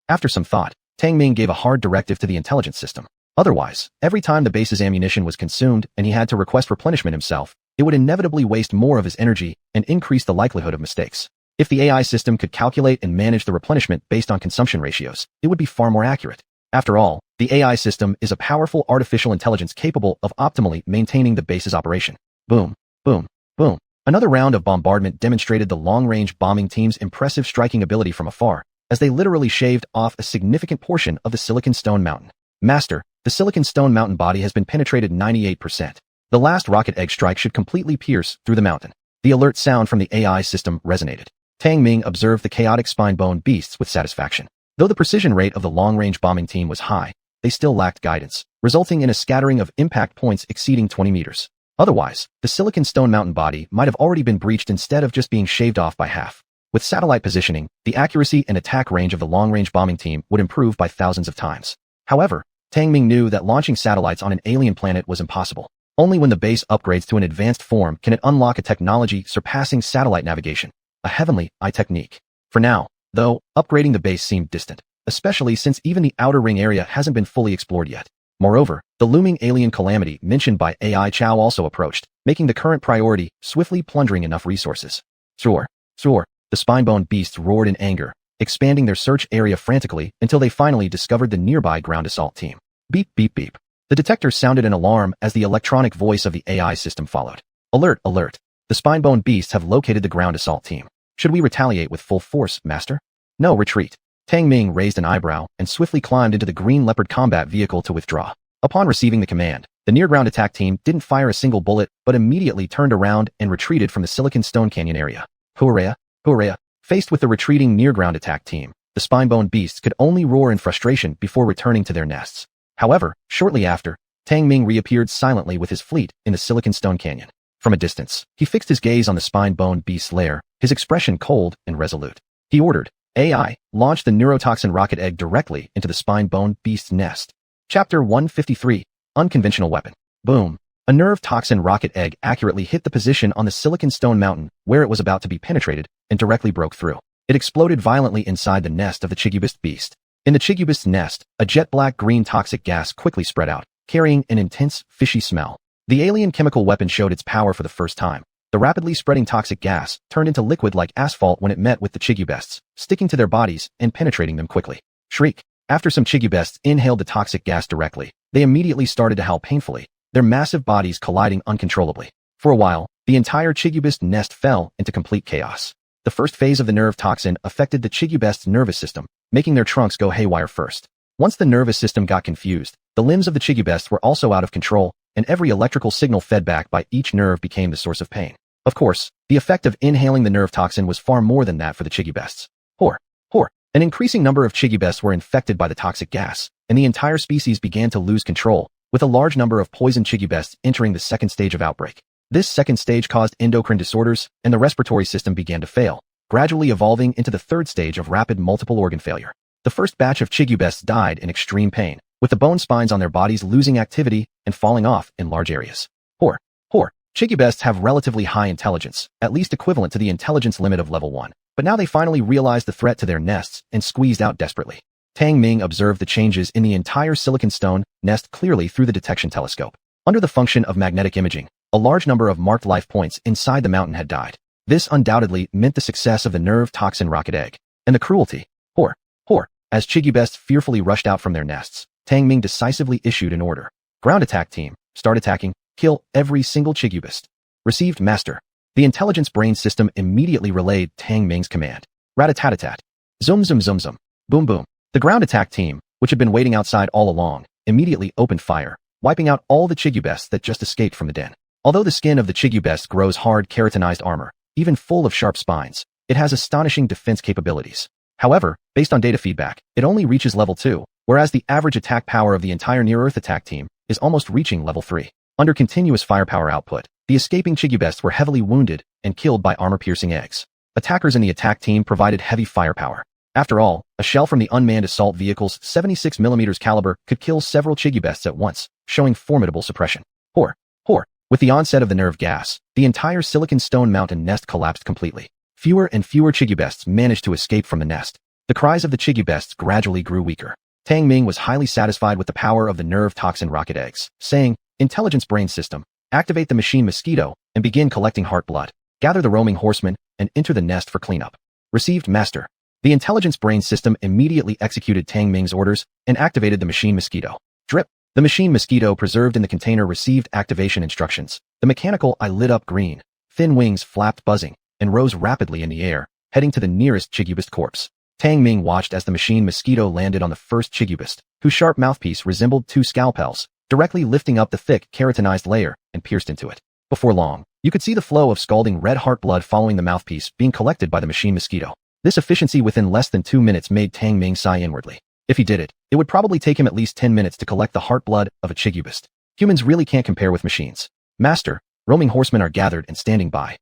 After some thought, Tang Ming gave a hard directive to the intelligence system. Otherwise, every time the base's ammunition was consumed and he had to request replenishment himself, it would inevitably waste more of his energy and increase the likelihood of mistakes. If the AI system could calculate and manage the replenishment based on consumption ratios, it would be far more accurate. After all, the AI system is a powerful artificial intelligence capable of optimally maintaining the base's operation. Boom, boom, boom. Another round of bombardment demonstrated the long-range bombing team's impressive striking ability from afar, as they literally shaved off a significant portion of the Silicon Stone Mountain. Master, the Silicon Stone Mountain body has been penetrated 98%. The last rocket egg strike should completely pierce through the mountain. The alert sound from the AI system resonated. Tang Ming observed the chaotic spine-bone beasts with satisfaction. Though the precision rate of the long-range bombing team was high, they still lacked guidance, resulting in a scattering of impact points exceeding 20 meters. Otherwise, the Silicon Stone Mountain body might have already been breached instead of just being shaved off by half. With satellite positioning, the accuracy and attack range of the long-range bombing team would improve by thousands of times. However, Tang Ming knew that launching satellites on an alien planet was impossible. Only when the base upgrades to an advanced form can it unlock a technology surpassing satellite navigation, a heavenly eye technique. For now, though, upgrading the base seemed distant, especially since even the outer ring area hasn't been fully explored yet. Moreover, the looming alien calamity mentioned by AI Chow also approached, making the current priority swiftly plundering enough resources. Sure. The spine-bone beasts roared in anger, expanding their search area frantically until they finally discovered the nearby ground assault team. Beep, beep, beep. The detector sounded an alarm as the electronic voice of the AI system followed. Alert, alert. The spine-bone beasts have located the ground assault team. Should we retaliate with full force, Master? No, retreat. Tang Ming raised an eyebrow and swiftly climbed into the green leopard combat vehicle to withdraw. Upon receiving the command, the near-ground attack team didn't fire a single bullet but immediately turned around and retreated from the Silicon Stone Canyon area. Hooray! Faced with the retreating near-ground attack team, the spine-bone beasts could only roar in frustration before returning to their nests. However, shortly after, Tang Ming reappeared silently with his fleet in the Silicon Stone Canyon. From a distance, he fixed his gaze on the spine-bone beast's lair, his expression cold and resolute. He ordered, AI, launch the neurotoxin rocket egg directly into the spine-bone beast's nest. Chapter 153, Unconventional Weapon. Boom. A nerve toxin rocket egg accurately hit the position on the Silicon Stone Mountain where it was about to be penetrated and directly broke through. It exploded violently inside the nest of the Chigubist beast. In the Chigubist's nest, a jet-black green toxic gas quickly spread out, carrying an intense, fishy smell. The alien chemical weapon showed its power for the first time. The rapidly spreading toxic gas turned into liquid like asphalt when it met with the Chigubests, sticking to their bodies and penetrating them quickly. Shriek. After some Chigubests inhaled the toxic gas directly, they immediately started to howl painfully, their massive bodies colliding uncontrollably. For a while, the entire Chigubist nest fell into complete chaos. The first phase of the nerve toxin affected the Chigubest's nervous system, making their trunks go haywire first. Once the nervous system got confused, the limbs of the Chigubest were also out of control, and every electrical signal fed back by each nerve became the source of pain. Of course, the effect of inhaling the nerve toxin was far more than that for the Chigubests. An increasing number of Chigubests were infected by the toxic gas, and the entire species began to lose control, with a large number of poisoned Chigubests entering the second stage of outbreak. This second stage caused endocrine disorders, and the respiratory system began to fail, gradually evolving into the third stage of rapid multiple organ failure. The first batch of Chigubests died in extreme pain, with the bone spines on their bodies losing activity and falling off in large areas. Chigubests have relatively high intelligence, at least equivalent to the intelligence limit of level 1, but now they finally realized the threat to their nests and squeezed out desperately. Tang Ming observed the changes in the entire Silicon Stone nest clearly through the detection telescope. Under the function of magnetic imaging, a large number of marked life points inside the mountain had died. This undoubtedly meant the success of the nerve toxin rocket egg, and the cruelty. As Chigubests fearfully rushed out from their nests, Tang Ming decisively issued an order. Ground attack team, start attacking, kill every single Chigubist. Received, Master. The intelligence brain system immediately relayed Tang Ming's command. Rat-a-tat-a-tat. Zoom zoom zoom zoom. Boom boom. The ground attack team, which had been waiting outside all along, immediately opened fire, wiping out all the Chigubests that just escaped from the den. Although the skin of the Chigubest grows hard keratinized armor, even full of sharp spines, it has astonishing defense capabilities. However, based on data feedback, it only reaches level 2, whereas the average attack power of the entire near-Earth attack team is almost reaching level 3. Under continuous firepower output, the escaping Chigubests were heavily wounded and killed by armor-piercing eggs. Attackers in the attack team provided heavy firepower. After all, a shell from the unmanned assault vehicle's 76mm caliber could kill several Chigubests at once, showing formidable suppression. With the onset of the nerve gas, the entire Silicon Stone Mountain nest collapsed completely. Fewer and fewer Chigubests managed to escape from the nest. The cries of the Chigubests gradually grew weaker. Tang Ming was highly satisfied with the power of the nerve toxin rocket eggs, saying, Intelligence brain system, activate the machine mosquito and begin collecting heart blood. Gather the roaming horsemen and enter the nest for cleanup. Received, Master. The intelligence brain system immediately executed Tang Ming's orders and activated the machine mosquito. Drip, The machine mosquito preserved in the container received activation instructions. The mechanical eye lit up green, thin wings flapped buzzing, and rose rapidly in the air, heading to the nearest Chigubist corpse. Tang Ming watched as the machine mosquito landed on the first Chigubist, whose sharp mouthpiece resembled two scalpels, directly lifting up the thick, keratinized layer and pierced into it. Before long, you could see the flow of scalding red heart blood following the mouthpiece being collected by the machine mosquito. This efficiency within less than 2 minutes made Tang Ming sigh inwardly. If he did it, it would probably take him at least 10 minutes to collect the heart blood of a Chigubist. Humans really can't compare with machines. Master, roaming horsemen are gathered and standing by.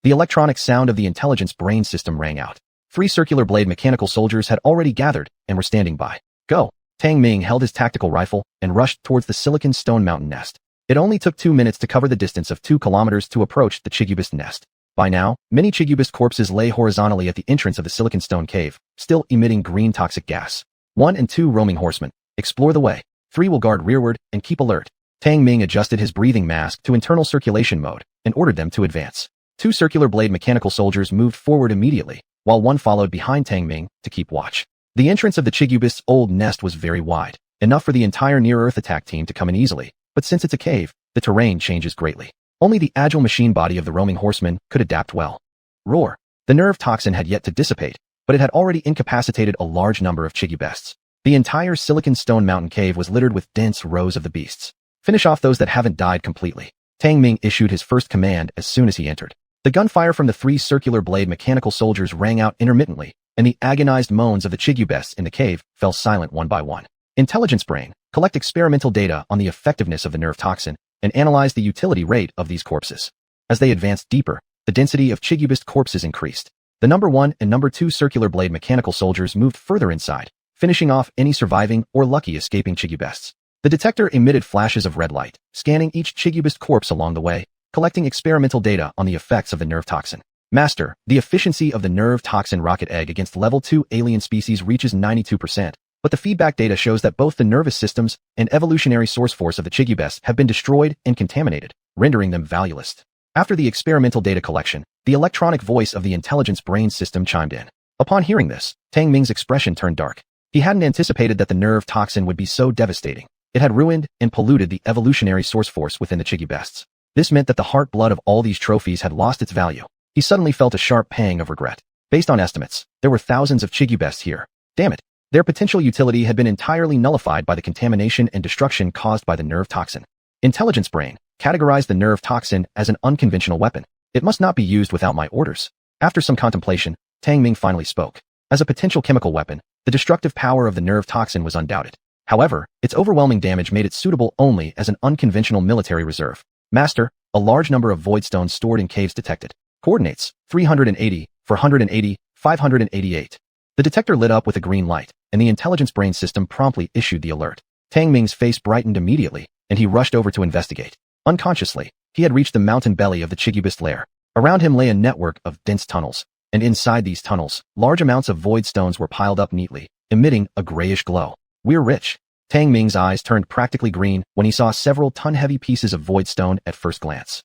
The electronic sound of the intelligence brain system rang out. 3 circular blade mechanical soldiers had already gathered and were standing by. Go! Tang Ming held his tactical rifle and rushed towards the silicon stone mountain nest. It only took 2 minutes to cover the distance of 2 kilometers to approach the Chigubist nest. By now, many Chigubist corpses lay horizontally at the entrance of the silicon stone cave, still emitting green toxic gas. 1 and 2 roaming horsemen, explore the way. 3 will guard rearward and keep alert. Tang Ming adjusted his breathing mask to internal circulation mode and ordered them to advance. 2 circular blade mechanical soldiers moved forward immediately, while 1 followed behind Tang Ming to keep watch. The entrance of the Chigubist's old nest was very wide, enough for the entire near-Earth attack team to come in easily, but since it's a cave, the terrain changes greatly. Only the agile machine body of the roaming horseman could adapt well. Roar! The nerve toxin had yet to dissipate, but it had already incapacitated a large number of Chigubests. The entire silicon stone mountain cave was littered with dense rows of the beasts. Finish off those that haven't died completely. Tang Ming issued his first command as soon as he entered. The gunfire from the 3 circular blade mechanical soldiers rang out intermittently, and the agonized moans of the Chigubests in the cave fell silent one by one. Intelligence brain, collect experimental data on the effectiveness of the nerve toxin, and analyze the utility rate of these corpses. As they advanced deeper, the density of Chigubist corpses increased. The number 1 and number 2 circular blade mechanical soldiers moved further inside, finishing off any surviving or lucky escaping Chigubests. The detector emitted flashes of red light, scanning each Chigubist corpse along the way, collecting experimental data on the effects of the nerve toxin. Master, the efficiency of the nerve toxin rocket egg against level 2 alien species reaches 92%, but the feedback data shows that both the nervous systems and evolutionary source force of the Chigubests have been destroyed and contaminated, rendering them valueless. After the experimental data collection, the electronic voice of the intelligence brain system chimed in. Upon hearing this, Tang Ming's expression turned dark. He hadn't anticipated that the nerve toxin would be so devastating. It had ruined and polluted the evolutionary source force within the Chigubests. This meant that the heart blood of all these trophies had lost its value. He suddenly felt a sharp pang of regret. Based on estimates, there were thousands of Chigubests here. Damn it. Their potential utility had been entirely nullified by the contamination and destruction caused by the nerve toxin. Intelligence brain categorized the nerve toxin as an unconventional weapon. It must not be used without my orders. After some contemplation, Tang Ming finally spoke. As a potential chemical weapon, the destructive power of the nerve toxin was undoubted. However, its overwhelming damage made it suitable only as an unconventional military reserve. Master, a large number of void stones stored in caves detected. Coordinates, 380, 480, 588. The detector lit up with a green light, and the intelligence brain system promptly issued the alert. Tang Ming's face brightened immediately, and he rushed over to investigate. Unconsciously, he had reached the mountain belly of the Chigubist lair. Around him lay a network of dense tunnels, and inside these tunnels, large amounts of void stones were piled up neatly, emitting a grayish glow. We're rich. Tang Ming's eyes turned practically green when he saw several ton-heavy pieces of void stone at first glance.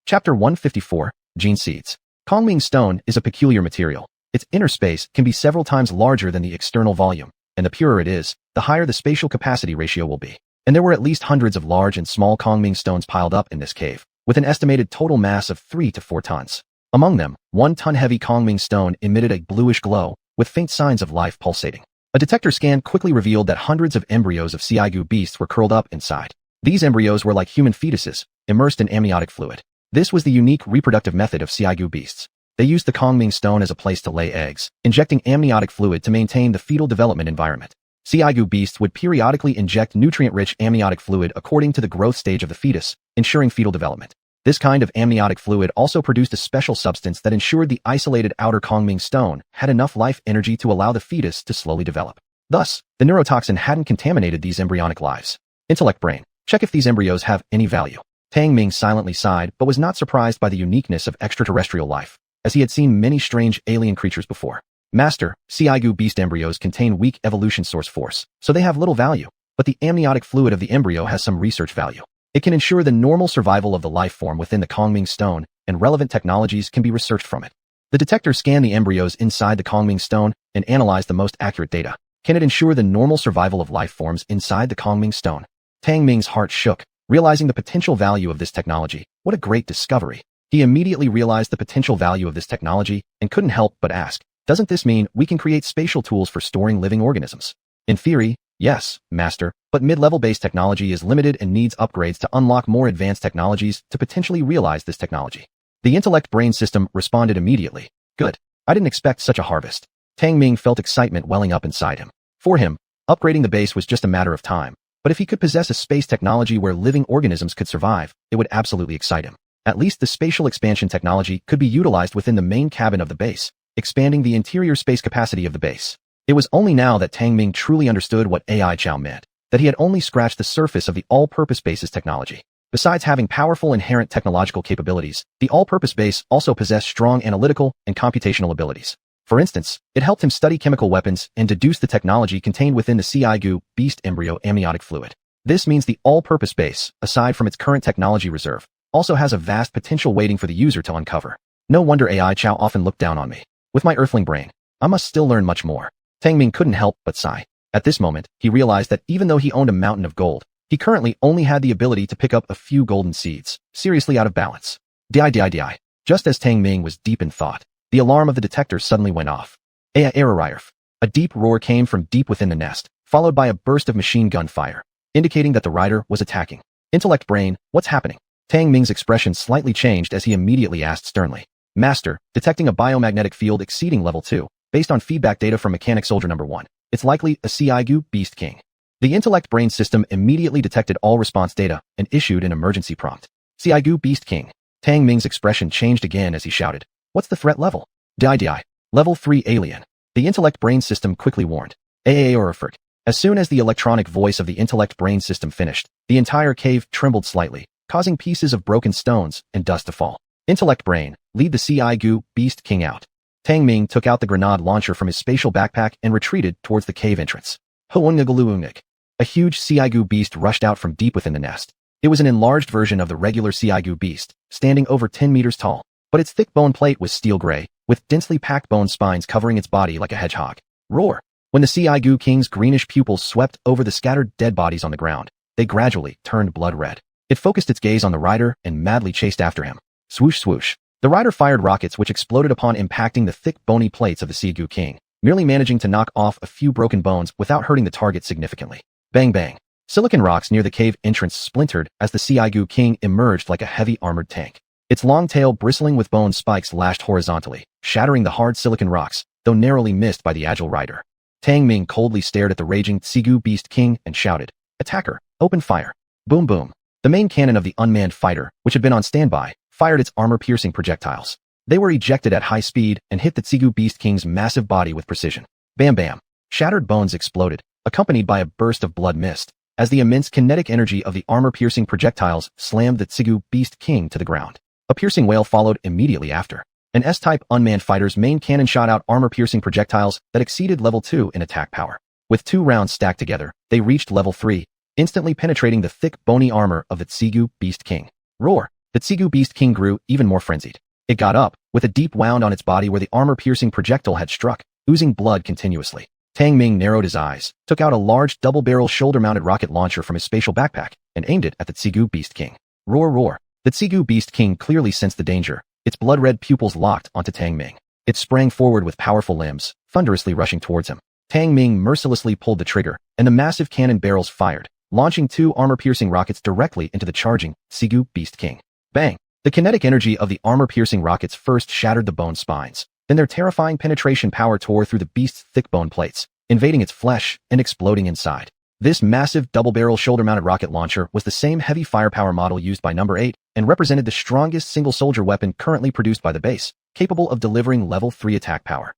Chapter 154, Gene Seeds. Kongming stone is a peculiar material. Its inner space can be several times larger than the external volume, and the purer it is, the higher the spatial capacity ratio will be. And there were at least hundreds of large and small Kongming stones piled up in this cave, with an estimated total mass of 3 to 4 tons. Among them, 1-ton-heavy Kongming stone emitted a bluish glow, with faint signs of life pulsating. A detector scan quickly revealed that hundreds of embryos of Xiaigu beasts were curled up inside. These embryos were like human fetuses, immersed in amniotic fluid. This was the unique reproductive method of Xiaigu beasts. They used the Kongming stone as a place to lay eggs, injecting amniotic fluid to maintain the fetal development environment. Xiaigu beasts would periodically inject nutrient-rich amniotic fluid according to the growth stage of the fetus, ensuring fetal development. This kind of amniotic fluid also produced a special substance that ensured the isolated outer Kongming stone had enough life energy to allow the fetus to slowly develop. Thus, the neurotoxin hadn't contaminated these embryonic lives. Intellect brain, check if these embryos have any value. Tang Ming silently sighed but was not surprised by the uniqueness of extraterrestrial life, as he had seen many strange alien creatures before. Master, Xiaigu beast embryos contain weak evolution source force, so they have little value, but the amniotic fluid of the embryo has some research value. It can ensure the normal survival of the life form within the Kongming stone, and relevant technologies can be researched from it. The detector scanned the embryos inside the Kongming stone and analyzed the most accurate data. Can it ensure the normal survival of life forms inside the Kongming stone? Tang Ming's heart shook, realizing the potential value of this technology. What a great discovery. He immediately realized the potential value of this technology and couldn't help but ask, doesn't this mean we can create spatial tools for storing living organisms? In theory, yes, Master, but mid-level based technology is limited and needs upgrades to unlock more advanced technologies to potentially realize this technology. The intellect brain system responded immediately. Good. I didn't expect such a harvest. Tang Ming felt excitement welling up inside him. For him, upgrading the base was just a matter of time, but if he could possess a space technology where living organisms could survive, it would absolutely excite him. At least the spatial expansion technology could be utilized within the main cabin of the base, expanding the interior space capacity of the base. It was only now that Tang Ming truly understood what AI Chow meant, that he had only scratched the surface of the all-purpose base's technology. Besides having powerful inherent technological capabilities, the all-purpose base also possessed strong analytical and computational abilities. For instance, it helped him study chemical weapons and deduce the technology contained within the CIGU beast embryo amniotic fluid. This means the all-purpose base, aside from its current technology reserve, also has a vast potential waiting for the user to uncover. No wonder AI Chow often looked down on me. With my earthling brain, I must still learn much more. Tang Ming couldn't help but sigh. At this moment, he realized that even though he owned a mountain of gold, he currently only had the ability to pick up a few golden seeds, seriously out of balance. Di. Just as Tang Ming was deep in thought, the alarm of the detector suddenly went off. A deep roar came from deep within the nest, followed by a burst of machine gun fire, indicating that the rider was attacking. Intellect brain, what's happening? Tang Ming's expression slightly changed as he immediately asked sternly. Master, detecting a biomagnetic field exceeding level 2, based on feedback data from Mechanic Soldier number 1. It's likely a CIGU Beast King. The intellect brain system immediately detected all response data and issued an emergency prompt. CIGU Beast King. Tang Ming's expression changed again as he shouted. What's the threat level? Di. Level 3 alien. The intellect brain system quickly warned. Aorifert. As soon as the electronic voice of the intellect brain system finished, the entire cave trembled slightly, causing pieces of broken stones and dust to fall. Intellect brain, lead the CIGU Beast King out. Tang Ming took out the grenade launcher from his spatial backpack and retreated towards the cave entrance. Hoongagaloonik. A huge CIGU beast rushed out from deep within the nest. It was an enlarged version of the regular CIGU beast, standing over 10 meters tall, but its thick bone plate was steel gray, with densely packed bone spines covering its body like a hedgehog. Roar! When the CIGU King's greenish pupils swept over the scattered dead bodies on the ground, they gradually turned blood red. It focused its gaze on the rider and madly chased after him. Swoosh swoosh. The rider fired rockets which exploded upon impacting the thick bony plates of the CIGU King, merely managing to knock off a few broken bones without hurting the target significantly. Bang bang. Silicon rocks near the cave entrance splintered as the CIGU King emerged like a heavy armored tank. Its long tail bristling with bone spikes lashed horizontally, shattering the hard silicon rocks, though narrowly missed by the agile rider. Tang Ming coldly stared at the raging CIGU Beast King and shouted, Attacker, open fire. Boom boom. The main cannon of the unmanned fighter, which had been on standby, fired its armor-piercing projectiles. They were ejected at high speed and hit the CIGU Beast King's massive body with precision. Bam bam. Shattered bones exploded, accompanied by a burst of blood mist, as the immense kinetic energy of the armor-piercing projectiles slammed the CIGU Beast King to the ground. A piercing wail followed immediately after. An S-type unmanned fighter's main cannon shot out armor-piercing projectiles that exceeded level 2 in attack power. With 2 rounds stacked together, they reached level 3, instantly penetrating the thick, bony armor of the CIGU Beast King. Roar! The CIGU Beast King grew even more frenzied. It got up, with a deep wound on its body where the armor-piercing projectile had struck, oozing blood continuously. Tang Ming narrowed his eyes, took out a large double-barrel shoulder-mounted rocket launcher from his spatial backpack, and aimed it at the CIGU Beast King. Roar roar. The CIGU Beast King clearly sensed the danger, its blood-red pupils locked onto Tang Ming. It sprang forward with powerful limbs, thunderously rushing towards him. Tang Ming mercilessly pulled the trigger, and the massive cannon barrels fired, launching 2 armor-piercing rockets directly into the charging CIGU Beast King. Bang! The kinetic energy of the armor-piercing rockets first shattered the bone spines, then their terrifying penetration power tore through the beast's thick bone plates, invading its flesh and exploding inside. This massive double-barrel shoulder-mounted rocket launcher was the same heavy firepower model used by Number 8 and represented the strongest single-soldier weapon currently produced by the base, capable of delivering level 3 attack power.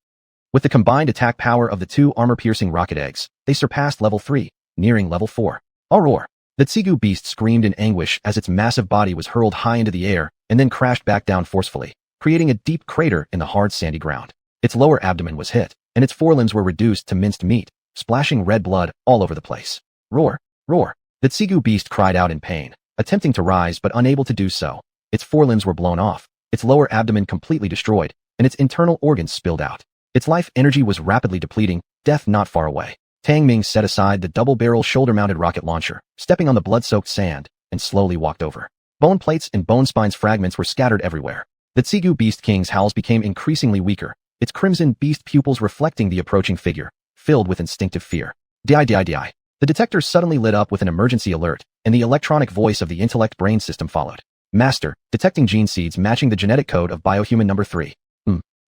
With the combined attack power of the 2 armor-piercing rocket eggs, they surpassed level 3, nearing level 4. A roar! The CIGU beast screamed in anguish as its massive body was hurled high into the air and then crashed back down forcefully, creating a deep crater in the hard sandy ground. Its lower abdomen was hit, and its forelimbs were reduced to minced meat, splashing red blood all over the place. Roar! Roar! The CIGU beast cried out in pain, attempting to rise but unable to do so. Its forelimbs were blown off, its lower abdomen completely destroyed, and its internal organs spilled out. Its life energy was rapidly depleting, death not far away. Tang Ming set aside the double-barrel shoulder-mounted rocket launcher, stepping on the blood-soaked sand, and slowly walked over. Bone plates and bone spines fragments were scattered everywhere. The Tsigu Beast King's howls became increasingly weaker, its crimson beast pupils reflecting the approaching figure, filled with instinctive fear. Di. The detector suddenly lit up with an emergency alert, and the electronic voice of the intellect brain system followed. Master, detecting gene seeds matching the genetic code of biohuman number 3.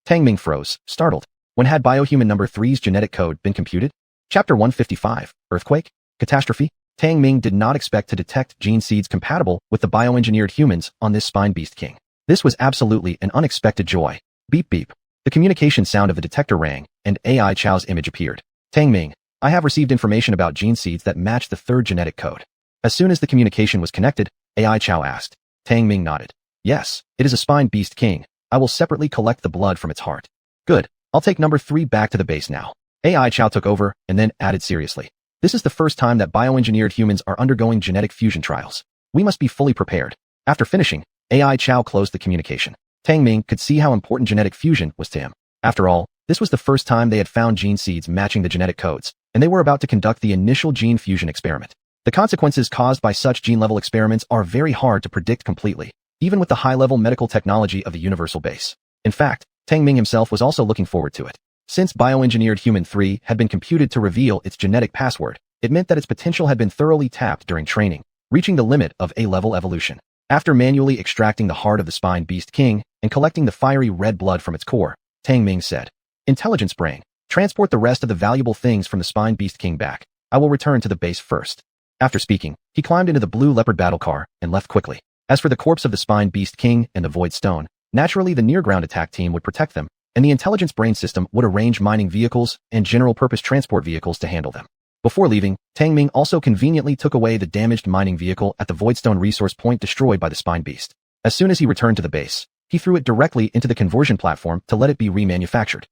Tang Ming froze, startled. When had biohuman number 3's genetic code been computed? Chapter 155, Earthquake? Catastrophe? Tang Ming did not expect to detect gene seeds compatible with the bioengineered humans on this spine beast king. This was absolutely an unexpected joy. Beep beep. The communication sound of the detector rang, and AI Chow's image appeared. Tang Ming, I have received information about gene seeds that match the 3rd genetic code. As soon as the communication was connected, AI Chow asked. Tang Ming nodded. Yes, it is a spine beast king. I will separately collect the blood from its heart. Good. I'll take number 3 back to the base now. AI Chow took over and then added seriously. This is the first time that bioengineered humans are undergoing genetic fusion trials. We must be fully prepared. After finishing, AI Chow closed the communication. Tang Ming could see how important genetic fusion was to him. After all, this was the first time they had found gene seeds matching the genetic codes, and they were about to conduct the initial gene fusion experiment. The consequences caused by such gene-level experiments are very hard to predict completely, even with the high-level medical technology of the universal base. In fact, Tang Ming himself was also looking forward to it. Since bioengineered human 3 had been computed to reveal its genetic password, it meant that its potential had been thoroughly tapped during training, reaching the limit of A-level evolution. After manually extracting the heart of the spine beast king and collecting the fiery red blood from its core, Tang Ming said, Intelligence brain, transport the rest of the valuable things from the spine beast king back. I will return to the base first. After speaking, he climbed into the blue leopard battle car and left quickly. As for the corpse of the spine beast king and the void stone, naturally the near-ground attack team would protect them, and the intelligence brain system would arrange mining vehicles and general-purpose transport vehicles to handle them. Before leaving, Tang Ming also conveniently took away the damaged mining vehicle at the voidstone resource point destroyed by the spine beast. As soon as he returned to the base, he threw it directly into the conversion platform to let it be remanufactured.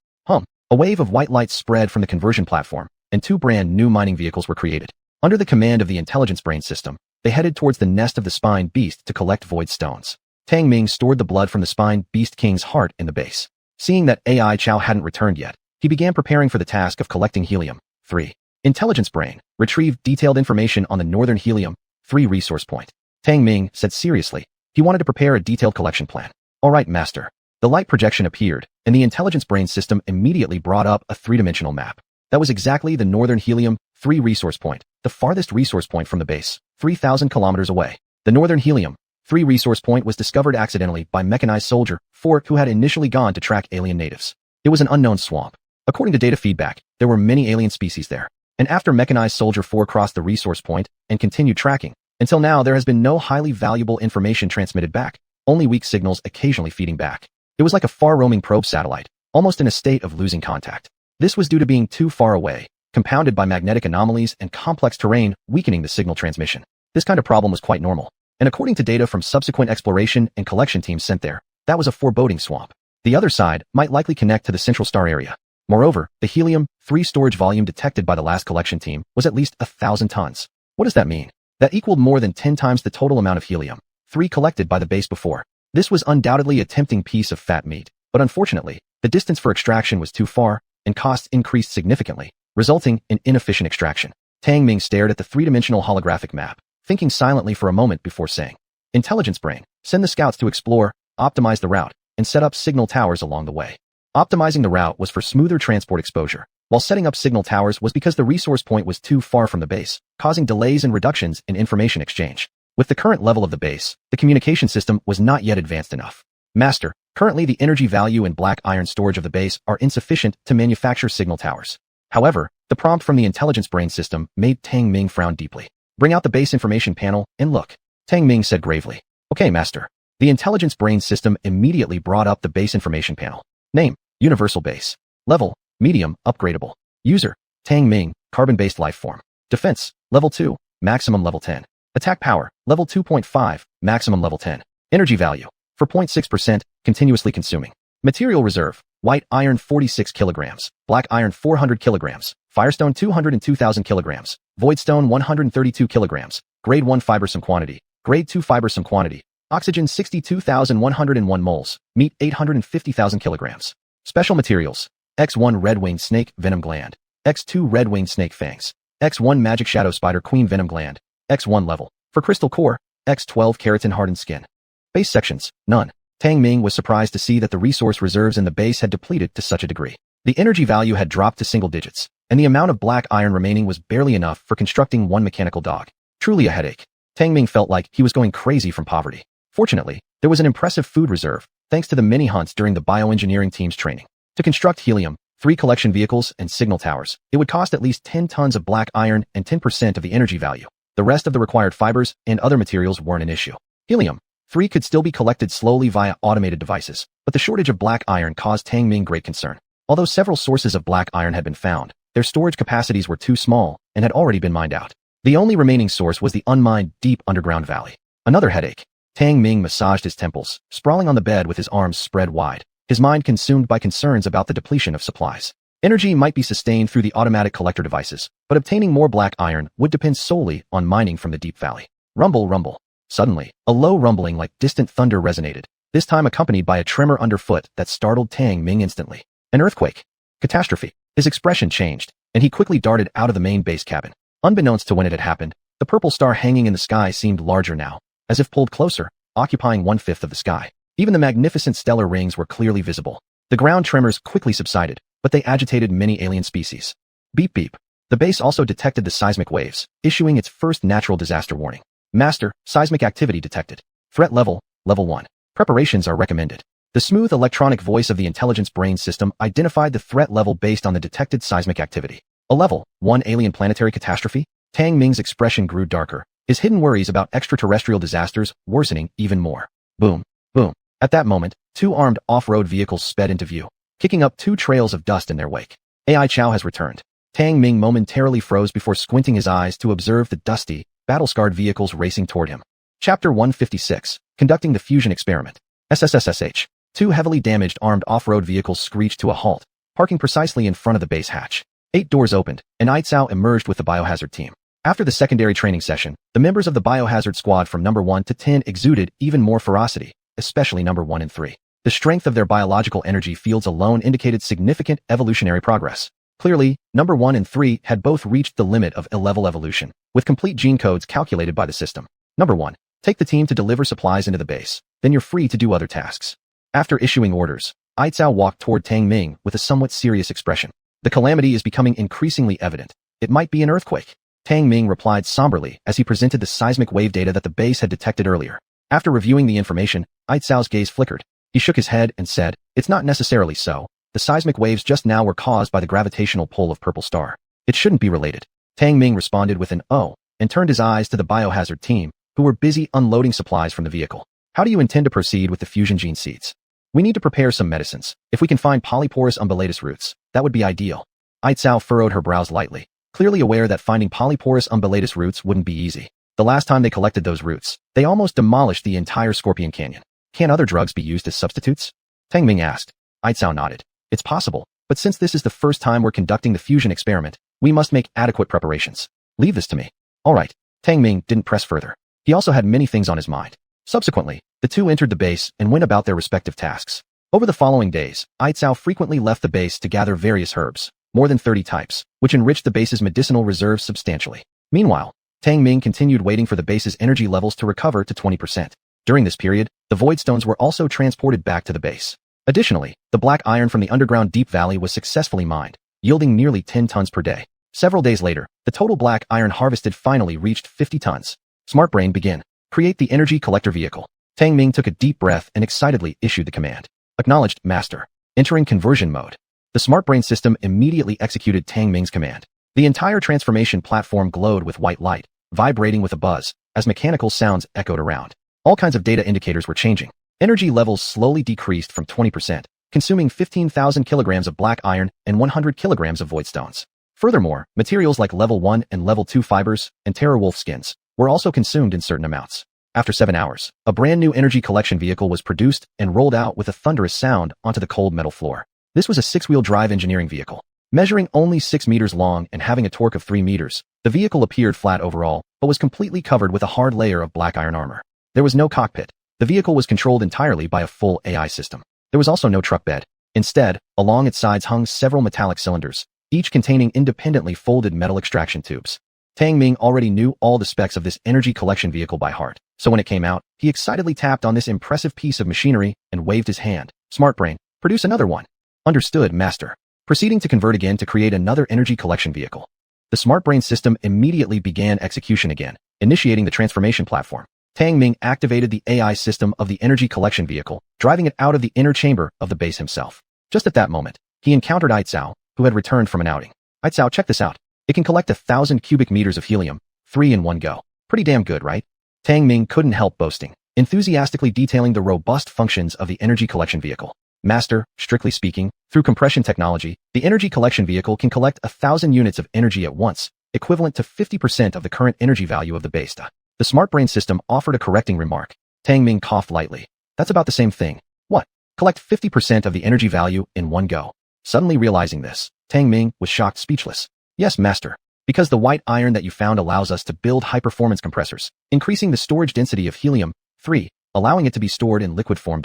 A wave of white lights spread from the conversion platform, and 2 brand new mining vehicles were created. Under the command of the intelligence brain system, they headed towards the nest of the spine beast to collect void stones. Tang Ming stored the blood from the spine beast king's heart in the base. Seeing that AI Chow hadn't returned yet, he began preparing for the task of collecting helium-3. Intelligence brain, retrieve detailed information on the northern helium-3 resource point. Tang Ming said seriously. He wanted to prepare a detailed collection plan. All right, master. The light projection appeared, and the intelligence brain system immediately brought up a 3-dimensional map. That was exactly the northern helium-3 resource point, the farthest resource point from the base, 3,000 kilometers away. The northern helium-3 resource point was discovered accidentally by Mechanized Soldier 4, who had initially gone to track alien natives. It was an unknown swamp. According to data feedback, there were many alien species there. And after Mechanized Soldier 4 crossed the resource point and continued tracking, until now there has been no highly valuable information transmitted back, only weak signals occasionally feeding back. It was like a far-roaming probe satellite, almost in a state of losing contact. This was due to being too far away, compounded by magnetic anomalies and complex terrain weakening the signal transmission. This kind of problem was quite normal, and according to data from subsequent exploration and collection teams sent there, that was a foreboding swamp. The other side might likely connect to the central star area. Moreover, the helium-3 storage volume detected by the last collection team was at least 1,000 tons. What does that mean? That equaled more than 10 times the total amount of helium-3 collected by the base before. This was undoubtedly a tempting piece of fat meat, but unfortunately, the distance for extraction was too far, and costs increased significantly, resulting in inefficient extraction. Tang Ming stared at the 3-dimensional holographic map, thinking silently for a moment before saying, Intelligence brain, send the scouts to explore, optimize the route, and set up signal towers along the way. Optimizing the route was for smoother transport exposure, while setting up signal towers was because the resource point was too far from the base, causing delays and reductions in information exchange. With the current level of the base, the communication system was not yet advanced enough. Master, currently the energy value and black iron storage of the base are insufficient to manufacture signal towers. However, the prompt from the intelligence brain system made Tang Ming frown deeply. Bring out the base information panel and look. Tang Ming said gravely. Okay, master. The intelligence brain system immediately brought up the base information panel. Name, Universal Base. Level, Medium, Upgradable. User, Tang Ming, Carbon-based life form. Defense, Level 2, Maximum Level 10. Attack power, level 2.5, maximum level 10. Energy value, 4.6%, continuously consuming. Material reserve, white iron 46 kilograms, black iron 400 kilograms, firestone 202,000 kilograms, voidstone 132 kilograms, grade 1 fibersome quantity, grade 2 fibersome quantity, oxygen 62,101 moles, meat 850,000 kilograms. Special materials, X1 red-winged snake venom gland, X2 red-winged snake fangs. X1 magic shadow spider queen venom gland. X1 level. For crystal core, X12 keratin hardened skin. Base sections, none. Tang Ming was surprised to see that the resource reserves in the base had depleted to such a degree. The energy value had dropped to single digits, and the amount of black iron remaining was barely enough for constructing one mechanical dog. Truly a headache. Tang Ming felt like he was going crazy from poverty. Fortunately, there was an impressive food reserve, thanks to the many hunts during the bioengineering team's training. To construct helium, 3 collection vehicles, and signal towers, it would cost at least 10 tons of black iron and 10% of the energy value. The rest of the required fibers and other materials weren't an issue. Helium, 3 could still be collected slowly via automated devices, but the shortage of black iron caused Tang Ming great concern. Although several sources of black iron had been found, their storage capacities were too small and had already been mined out. The only remaining source was the unmined deep underground valley. Another headache. Tang Ming massaged his temples, sprawling on the bed with his arms spread wide, his mind consumed by concerns about the depletion of supplies. Energy might be sustained through the automatic collector devices, but obtaining more black iron would depend solely on mining from the deep valley. Rumble, rumble. Suddenly, a low rumbling like distant thunder resonated, this time accompanied by a tremor underfoot that startled Tang Ming instantly. An earthquake. Catastrophe. His expression changed, and he quickly darted out of the main base cabin. Unbeknownst to when it had happened, the purple star hanging in the sky seemed larger now, as if pulled closer, occupying 1/5 of the sky. Even the magnificent stellar rings were clearly visible. The ground tremors quickly subsided, but they agitated many alien species. Beep beep. The base also detected the seismic waves, issuing its first natural disaster warning. Master, seismic activity detected. Threat level, level 1. Preparations are recommended. The smooth electronic voice of the intelligence brain system identified the threat level based on the detected seismic activity. A level 1 alien planetary catastrophe? Tang Ming's expression grew darker, his hidden worries about extraterrestrial disasters worsening even more. Boom, boom. At that moment, 2 armed off-road vehicles sped into view, kicking up 2 trails of dust in their wake. AI Chow has returned. Tang Ming momentarily froze before squinting his eyes to observe the dusty, battle-scarred vehicles racing toward him. Chapter 156, Conducting the Fusion Experiment. SSSSH. 2 heavily damaged armed off-road vehicles screeched to a halt, parking precisely in front of the base hatch. 8 doors opened, and Aitzao emerged with the biohazard team. After the secondary training session, the members of the biohazard squad from number 1 to 10 exuded even more ferocity, especially number 1 and 3. The strength of their biological energy fields alone indicated significant evolutionary progress. Clearly, number 1 and 3 had both reached the limit of A-level evolution, with complete gene codes calculated by the system. Number 1. Take the team to deliver supplies into the base, then you're free to do other tasks. After issuing orders, Aitzao walked toward Tang Ming with a somewhat serious expression. The calamity is becoming increasingly evident. It might be an earthquake. Tang Ming replied somberly as he presented the seismic wave data that the base had detected earlier. After reviewing the information, Aitzao's gaze flickered. He shook his head and said, "It's not necessarily so. The seismic waves just now were caused by the gravitational pull of Purple Star. It shouldn't be related." Tang Ming responded with an "oh," and turned his eyes to the biohazard team, who were busy unloading supplies from the vehicle. "How do you intend to proceed with the fusion gene seeds?" "We need to prepare some medicines. If we can find polyporous umbellatus roots, that would be ideal." Aitzao furrowed her brows lightly, clearly aware that finding polyporous umbellatus roots wouldn't be easy. The last time they collected those roots, they almost demolished the entire Scorpion Canyon. "Can other drugs be used as substitutes?" Tang Ming asked. Aitzao nodded. "It's possible, but since this is the first time we're conducting the fusion experiment, we must make adequate preparations. Leave this to me." "All right." Tang Ming didn't press further. He also had many things on his mind. Subsequently, the two entered the base and went about their respective tasks. Over the following days, Aitzao frequently left the base to gather various herbs, more than 30 types, which enriched the base's medicinal reserves substantially. Meanwhile, Tang Ming continued waiting for the base's energy levels to recover to 20%. During this period, the void stones were also transported back to the base. Additionally, the black iron from the underground deep valley was successfully mined, yielding nearly 10 tons per day. Several days later, the total black iron harvested finally reached 50 tons. Smart Brain, begin. Create the energy collector vehicle. Tang Ming took a deep breath and excitedly issued the command. Acknowledged, Master. Entering conversion mode. The Smart Brain system immediately executed Tang Ming's command. The entire transformation platform glowed with white light, vibrating with a buzz, as mechanical sounds echoed around. All kinds of data indicators were changing. Energy levels slowly decreased from 20%, consuming 15,000 kilograms of black iron and 100 kilograms of void stones. Furthermore, materials like level 1 and level 2 fibers and terror wolf skins were also consumed in certain amounts. After 7 hours, a brand new energy collection vehicle was produced and rolled out with a thunderous sound onto the cold metal floor. This was a 6-wheel drive engineering vehicle. Measuring only 6 meters long and having a torque of 3 meters, the vehicle appeared flat overall, but was completely covered with a hard layer of black iron armor. There was no cockpit. The vehicle was controlled entirely by a full AI system. There was also no truck bed. Instead, along its sides hung several metallic cylinders, each containing independently folded metal extraction tubes. Tang Ming already knew all the specs of this energy collection vehicle by heart, so when it came out, he excitedly tapped on this impressive piece of machinery and waved his hand. Smart brain, produce another one. Understood, master. Proceeding to convert again to create another energy collection vehicle. The smart brain system immediately began execution again, initiating the transformation platform. Tang Ming activated the AI system of the energy collection vehicle, driving it out of the inner chamber of the base himself. Just at that moment, he encountered Aitzao, who had returned from an outing. Aitzao, check this out. It can collect 1,000 cubic meters of helium, 3 in one go. Pretty damn good, right? Tang Ming couldn't help boasting, enthusiastically detailing the robust functions of the energy collection vehicle. Master, strictly speaking, through compression technology, the energy collection vehicle can collect 1,000 units of energy at once, equivalent to 50% of the current energy value of the base. The smart brain system offered a correcting remark. Tang Ming coughed lightly. That's about the same thing. What? Collect 50% of the energy value in one go. Suddenly realizing this, Tang Ming was shocked speechless. Yes, master. Because the white iron that you found allows us to build high-performance compressors, increasing the storage density of helium-3, allowing it to be stored in liquid form.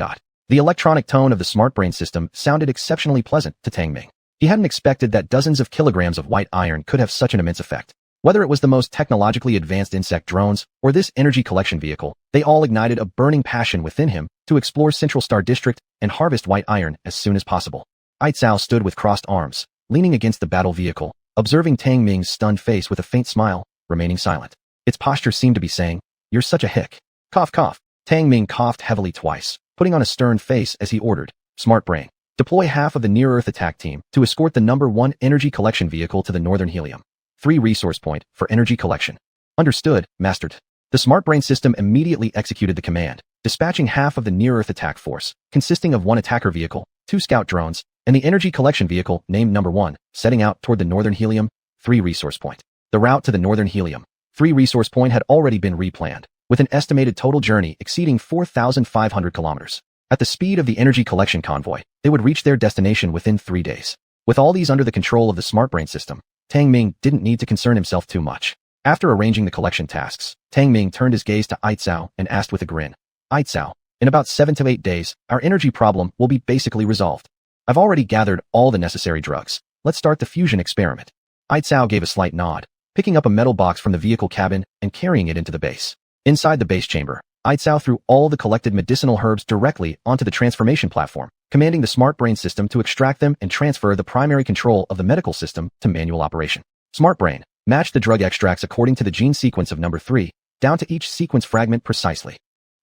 The electronic tone of the smart brain system sounded exceptionally pleasant to Tang Ming. He hadn't expected that dozens of kilograms of white iron could have such an immense effect. Whether it was the most technologically advanced insect drones or this energy collection vehicle, they all ignited a burning passion within him to explore Central Star District and harvest white iron as soon as possible. Aitzao stood with crossed arms, leaning against the battle vehicle, observing Tang Ming's stunned face with a faint smile, remaining silent. Its posture seemed to be saying, "You're such a hick." Cough, cough. Tang Ming coughed heavily twice, putting on a stern face as he ordered, "Smart brain, deploy half of the near-Earth attack team to escort the number 1 energy collection vehicle to the northern helium-3 resource point for energy collection." Understood, master. The smart brain system immediately executed the command, dispatching half of the near-Earth attack force, consisting of 1 attacker vehicle, 2 scout drones, and the energy collection vehicle named number 1, setting out toward the northern helium-3 resource point. The route to the northern helium-3 resource point had already been replanned, with an estimated total journey exceeding 4,500 kilometers. At the speed of the energy collection convoy, they would reach their destination within 3 days. With all these under the control of the smart brain system, Tang Ming didn't need to concern himself too much. After arranging the collection tasks, Tang Ming turned his gaze to Aitzao and asked with a grin, "Aitzao, in about 7 to 8 days, our energy problem will be basically resolved. I've already gathered all the necessary drugs. Let's start the fusion experiment." Aitzao gave a slight nod, picking up a metal box from the vehicle cabin and carrying it into the base. Inside the base chamber, Aitzao threw all the collected medicinal herbs directly onto the transformation platform, commanding the smart brain system to extract them and transfer the primary control of the medical system to manual operation. Smart brain, match the drug extracts according to the gene sequence of number 3, down to each sequence fragment precisely.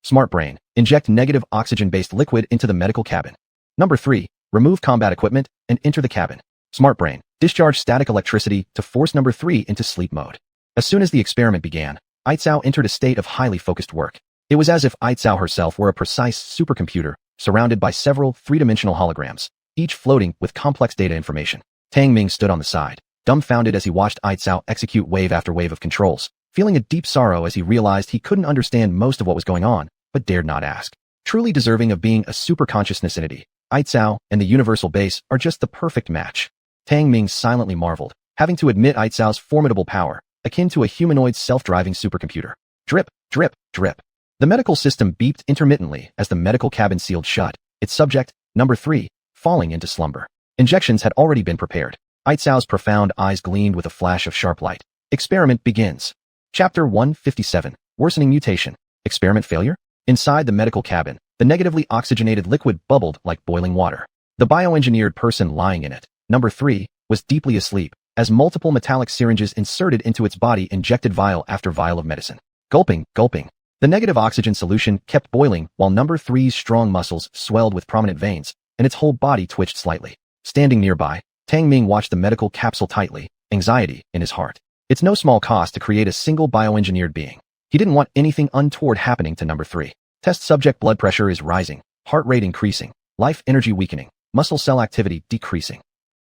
Smart brain, inject negative oxygen-based liquid into the medical cabin. Number 3, remove combat equipment and enter the cabin. Smart brain, discharge static electricity to force number 3 into sleep mode. As soon as the experiment began, Aitzao entered a state of highly focused work. It was as if Aitzao herself were a precise supercomputer, surrounded by several three-dimensional holograms, each floating with complex data information. Tang Ming stood on the side, dumbfounded as he watched Aitzao execute wave after wave of controls, feeling a deep sorrow as he realized he couldn't understand most of what was going on, but dared not ask. Truly deserving of being a super-consciousness entity, Aitzao and the universal base are just the perfect match. Tang Ming silently marveled, having to admit Aitzao's formidable power, akin to a humanoid self-driving supercomputer. Drip, drip, drip. The medical system beeped intermittently as the medical cabin sealed shut, its subject, number 3, falling into slumber. Injections had already been prepared. Aitzao's profound eyes gleamed with a flash of sharp light. Experiment begins. Chapter 157, Worsening Mutation. Experiment failure? Inside the medical cabin, the negatively oxygenated liquid bubbled like boiling water. The bioengineered person lying in it, number 3, was deeply asleep, as multiple metallic syringes inserted into its body injected vial after vial of medicine. Gulping, gulping. The negative oxygen solution kept boiling while number 3's strong muscles swelled with prominent veins, and its whole body twitched slightly. Standing nearby, Tang Ming watched the medical capsule tightly, anxiety in his heart. It's no small cost to create a single bioengineered being. He didn't want anything untoward happening to number 3. Test subject blood pressure is rising, heart rate increasing, life energy weakening, muscle cell activity decreasing.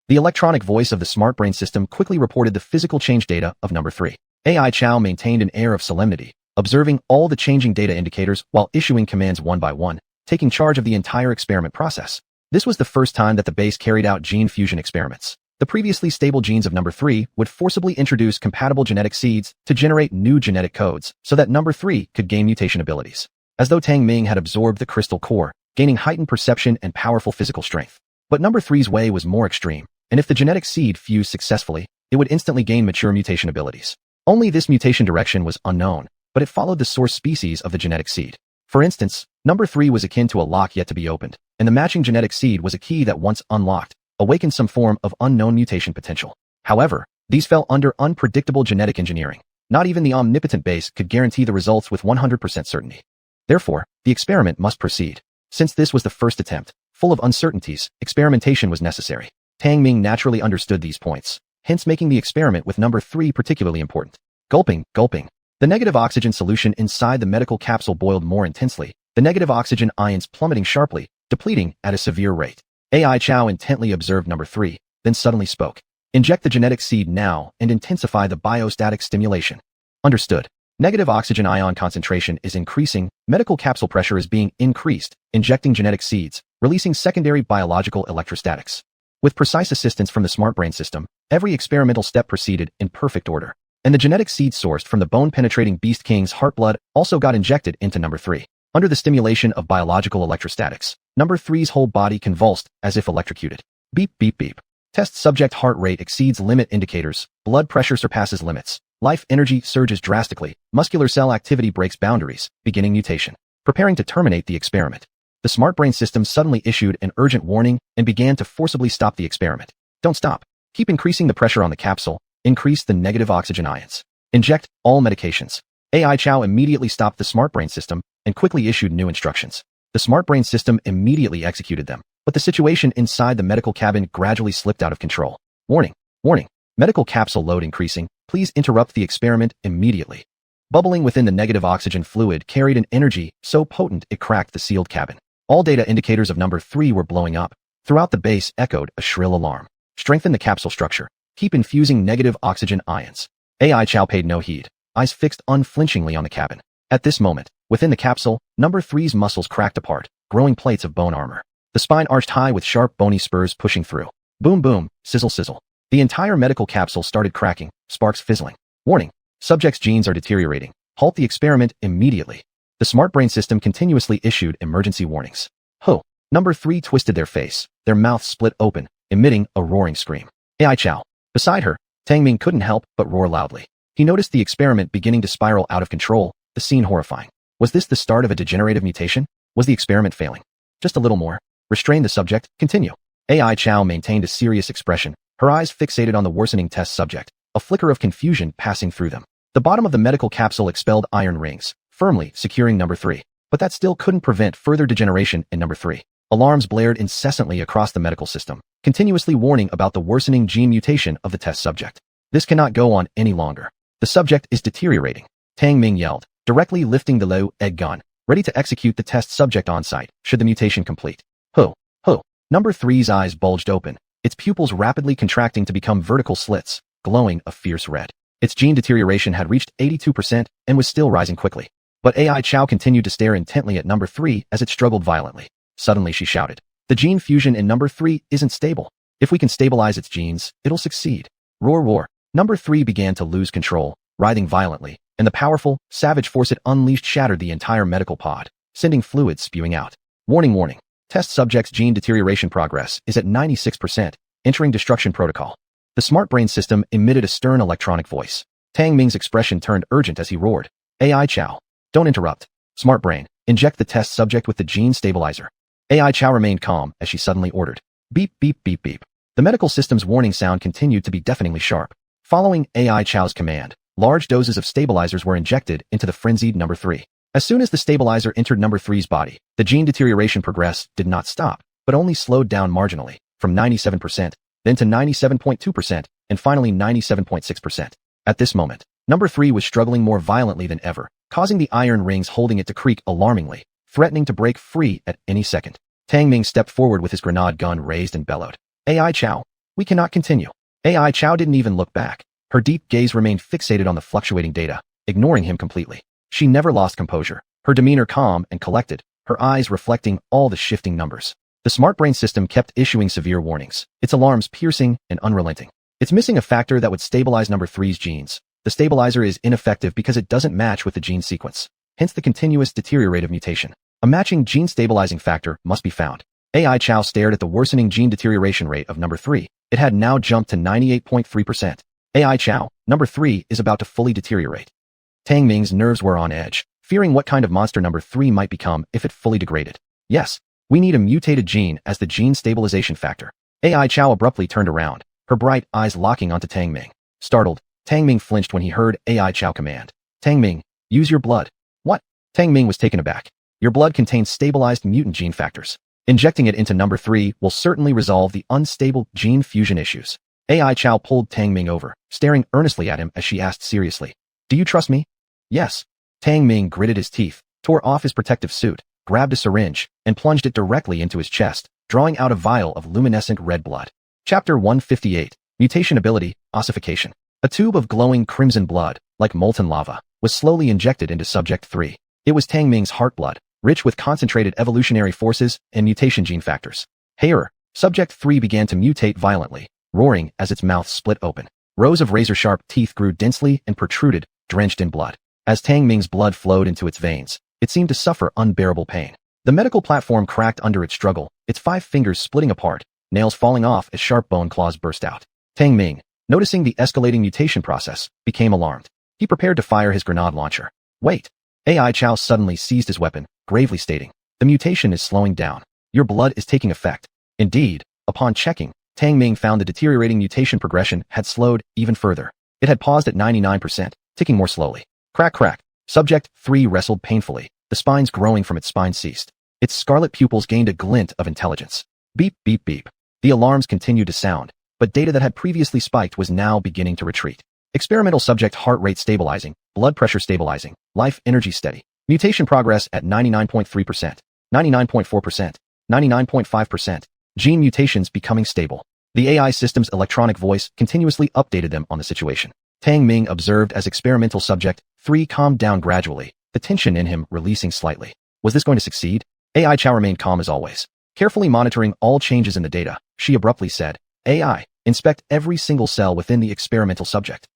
The electronic voice of the smart brain system quickly reported the physical change data of number 3. AI Chow maintained an air of solemnity, observing all the changing data indicators while issuing commands one by one, taking charge of the entire experiment process. This was the first time that the base carried out gene fusion experiments. The previously stable genes of number 3 would forcibly introduce compatible genetic seeds to generate new genetic codes so that number 3 could gain mutation abilities. As though Tang Ming had absorbed the crystal core, gaining heightened perception and powerful physical strength. But number 3's way was more extreme. and if the genetic seed fused successfully, it would instantly gain mature mutation abilities. Only this mutation direction was unknown, but it followed the source species of the genetic seed. For instance, number 3 was akin to a lock yet to be opened, and the matching genetic seed was a key that once unlocked, awakened some form of unknown mutation potential. However, these fell under unpredictable genetic engineering. Not even the omnipotent base could guarantee the results with 100% certainty. Therefore, the experiment must proceed. Since this was the first attempt, full of uncertainties, experimentation was necessary. Tang Ming naturally understood these points, hence making the experiment with number 3 particularly important. Gulping. The negative oxygen solution inside the medical capsule boiled more intensely, the negative oxygen ions plummeting sharply, depleting at a severe rate. AI Chow intently observed number 3, then suddenly spoke. Inject the genetic seed now and intensify the biostatic stimulation. Understood. Negative oxygen ion concentration is increasing, medical capsule pressure is being increased, injecting genetic seeds, releasing secondary biological electrostatics. With precise assistance from the smart brain system, every experimental step proceeded in perfect order, and the genetic seed sourced from the bone-penetrating Beast King's heart blood also got injected into number 3. Under the stimulation of biological electrostatics, number 3's whole body convulsed as if electrocuted. Beep. Test subject heart rate exceeds limit indicators, blood pressure surpasses limits, life energy surges drastically, muscular cell activity breaks boundaries, beginning mutation. Preparing to terminate the experiment. The smart brain system suddenly issued an urgent warning and began to forcibly stop the experiment. Don't stop. Keep increasing the pressure on the capsule, increase the negative oxygen ions. Inject all medications. AI Chow immediately stopped the smart brain system and quickly issued new instructions. The smart brain system immediately executed them, but the situation inside the medical cabin gradually slipped out of control. Warning. Medical capsule load increasing. Please interrupt the experiment immediately. Bubbling within the negative oxygen fluid carried an energy so potent it cracked the sealed cabin. All data indicators of number 3 were blowing up. Throughout the base echoed a shrill alarm. Strengthen the capsule structure. Keep infusing negative oxygen ions. AI Chow paid no heed, eyes fixed unflinchingly on the cabin. At this moment, within the capsule, number 3's muscles cracked apart, growing plates of bone armor. The spine arched high with sharp bony spurs pushing through. Boom, sizzle. The entire medical capsule started cracking, sparks fizzling. Warning. Subject's genes are deteriorating. Halt the experiment immediately. The smart brain system continuously issued emergency warnings. Number 3 twisted their face, their mouths split open, emitting a roaring scream. AI Chow. Beside her, Tang Ming couldn't help but roar loudly. He noticed the experiment beginning to spiral out of control, the scene horrifying. Was this the start of a degenerative mutation? Was the experiment failing? Just a little more. Restrain the subject. Continue. AI Chow maintained a serious expression, her eyes fixated on the worsening test subject, a flicker of confusion passing through them. The bottom of the medical capsule expelled iron rings, firmly securing number 3. But that still couldn't prevent further degeneration in number 3. Alarms blared incessantly across the medical system, continuously warning about the worsening gene mutation of the test subject. This cannot go on any longer. The subject is deteriorating. Tang Ming yelled, directly lifting the low egg gun, ready to execute the test subject on site, should the mutation complete. Number 3's eyes bulged open, its pupils rapidly contracting to become vertical slits, glowing a fierce red. Its gene deterioration had reached 82% and was still rising quickly. But AI Chow continued to stare intently at number 3 as it struggled violently. Suddenly she shouted, "The gene fusion in number 3 isn't stable. If we can stabilize its genes, it'll succeed." Roar. Number 3 began to lose control, writhing violently, and the powerful, savage force it unleashed shattered the entire medical pod, sending fluids spewing out. Warning. Test subject's gene deterioration progress is at 96%, entering destruction protocol. The smart brain system emitted a stern electronic voice. Tang Ming's expression turned urgent as he roared, "AI Chow, don't interrupt. Smart brain, inject the test subject with the gene stabilizer." AI Chow remained calm as she suddenly ordered. Beep. The medical system's warning sound continued to be deafeningly sharp. Following AI Chow's command, large doses of stabilizers were injected into the frenzied number 3. As soon as the stabilizer entered number 3's body, the gene deterioration progress did not stop, but only slowed down marginally, from 97%, then to 97.2%, and finally 97.6%. At this moment, number 3 was struggling more violently than ever, causing the iron rings holding it to creak alarmingly, threatening to break free at any second. Tang Ming stepped forward with his grenade gun raised and bellowed, "AI Chow, we cannot continue." AI Chow didn't even look back. Her deep gaze remained fixated on the fluctuating data, ignoring him completely. She never lost composure, her demeanor calm and collected, her eyes reflecting all the shifting numbers. The smart brain system kept issuing severe warnings, its alarms piercing and unrelenting. It's missing a factor that would stabilize number 3's genes. The stabilizer is ineffective because it doesn't match with the gene sequence, hence the continuous deteriorative mutation. A matching gene stabilizing factor must be found. AI Chow stared at the worsening gene deterioration rate of number 3, It had now jumped to 98.3%. AI Chow, number 3, is about to fully deteriorate. Tang Ming's nerves were on edge, fearing what kind of monster number 3 might become if it fully degraded. Yes, we need a mutated gene as the gene stabilization factor. AI Chow abruptly turned around, her bright eyes locking onto Tang Ming. Startled, Tang Ming flinched when he heard AI Chow command. Tang Ming, use your blood. What? Tang Ming was taken aback. Your blood contains stabilized mutant gene factors. Injecting it into number 3 will certainly resolve the unstable gene fusion issues. AI Chow pulled Tang Ming over, staring earnestly at him as she asked seriously. Do you trust me? Yes. Tang Ming gritted his teeth, tore off his protective suit, grabbed a syringe, and plunged it directly into his chest, drawing out a vial of luminescent red blood. Chapter 158, Mutation Ability, Ossification. A tube of glowing crimson blood, like molten lava, was slowly injected into Subject 3. It was Tang Ming's heart blood, rich with concentrated evolutionary forces and mutation gene factors. Here, Subject 3 began to mutate violently, roaring as its mouth split open. Rows of razor-sharp teeth grew densely and protruded, drenched in blood. As Tang Ming's blood flowed into its veins, it seemed to suffer unbearable pain. The medical platform cracked under its struggle, its 5 fingers splitting apart, nails falling off as sharp bone claws burst out. Tang Ming, noticing the escalating mutation process, became alarmed. He prepared to fire his grenade launcher. Wait. AI Chow suddenly seized his weapon, gravely stating, the mutation is slowing down. Your blood is taking effect. Indeed, upon checking, Tang Ming found the deteriorating mutation progression had slowed even further. It had paused at 99%, ticking more slowly. Crack crack. Subject 3 wrestled painfully, the spines growing from its spine ceased. Its scarlet pupils gained a glint of intelligence. Beep beep beep. The alarms continued to sound, but data that had previously spiked was now beginning to retreat. Experimental subject heart rate stabilizing, blood pressure stabilizing, life energy steady. Mutation progress at 99.3%, 99.4%, 99.5%. Gene mutations becoming stable. The AI system's electronic voice continuously updated them on the situation. Tang Ming observed as experimental subject 3 calmed down gradually, the tension in him releasing slightly. Was this going to succeed? AI Chow remained calm as always. Carefully monitoring all changes in the data, she abruptly said, AI, inspect every single cell within the experimental subject.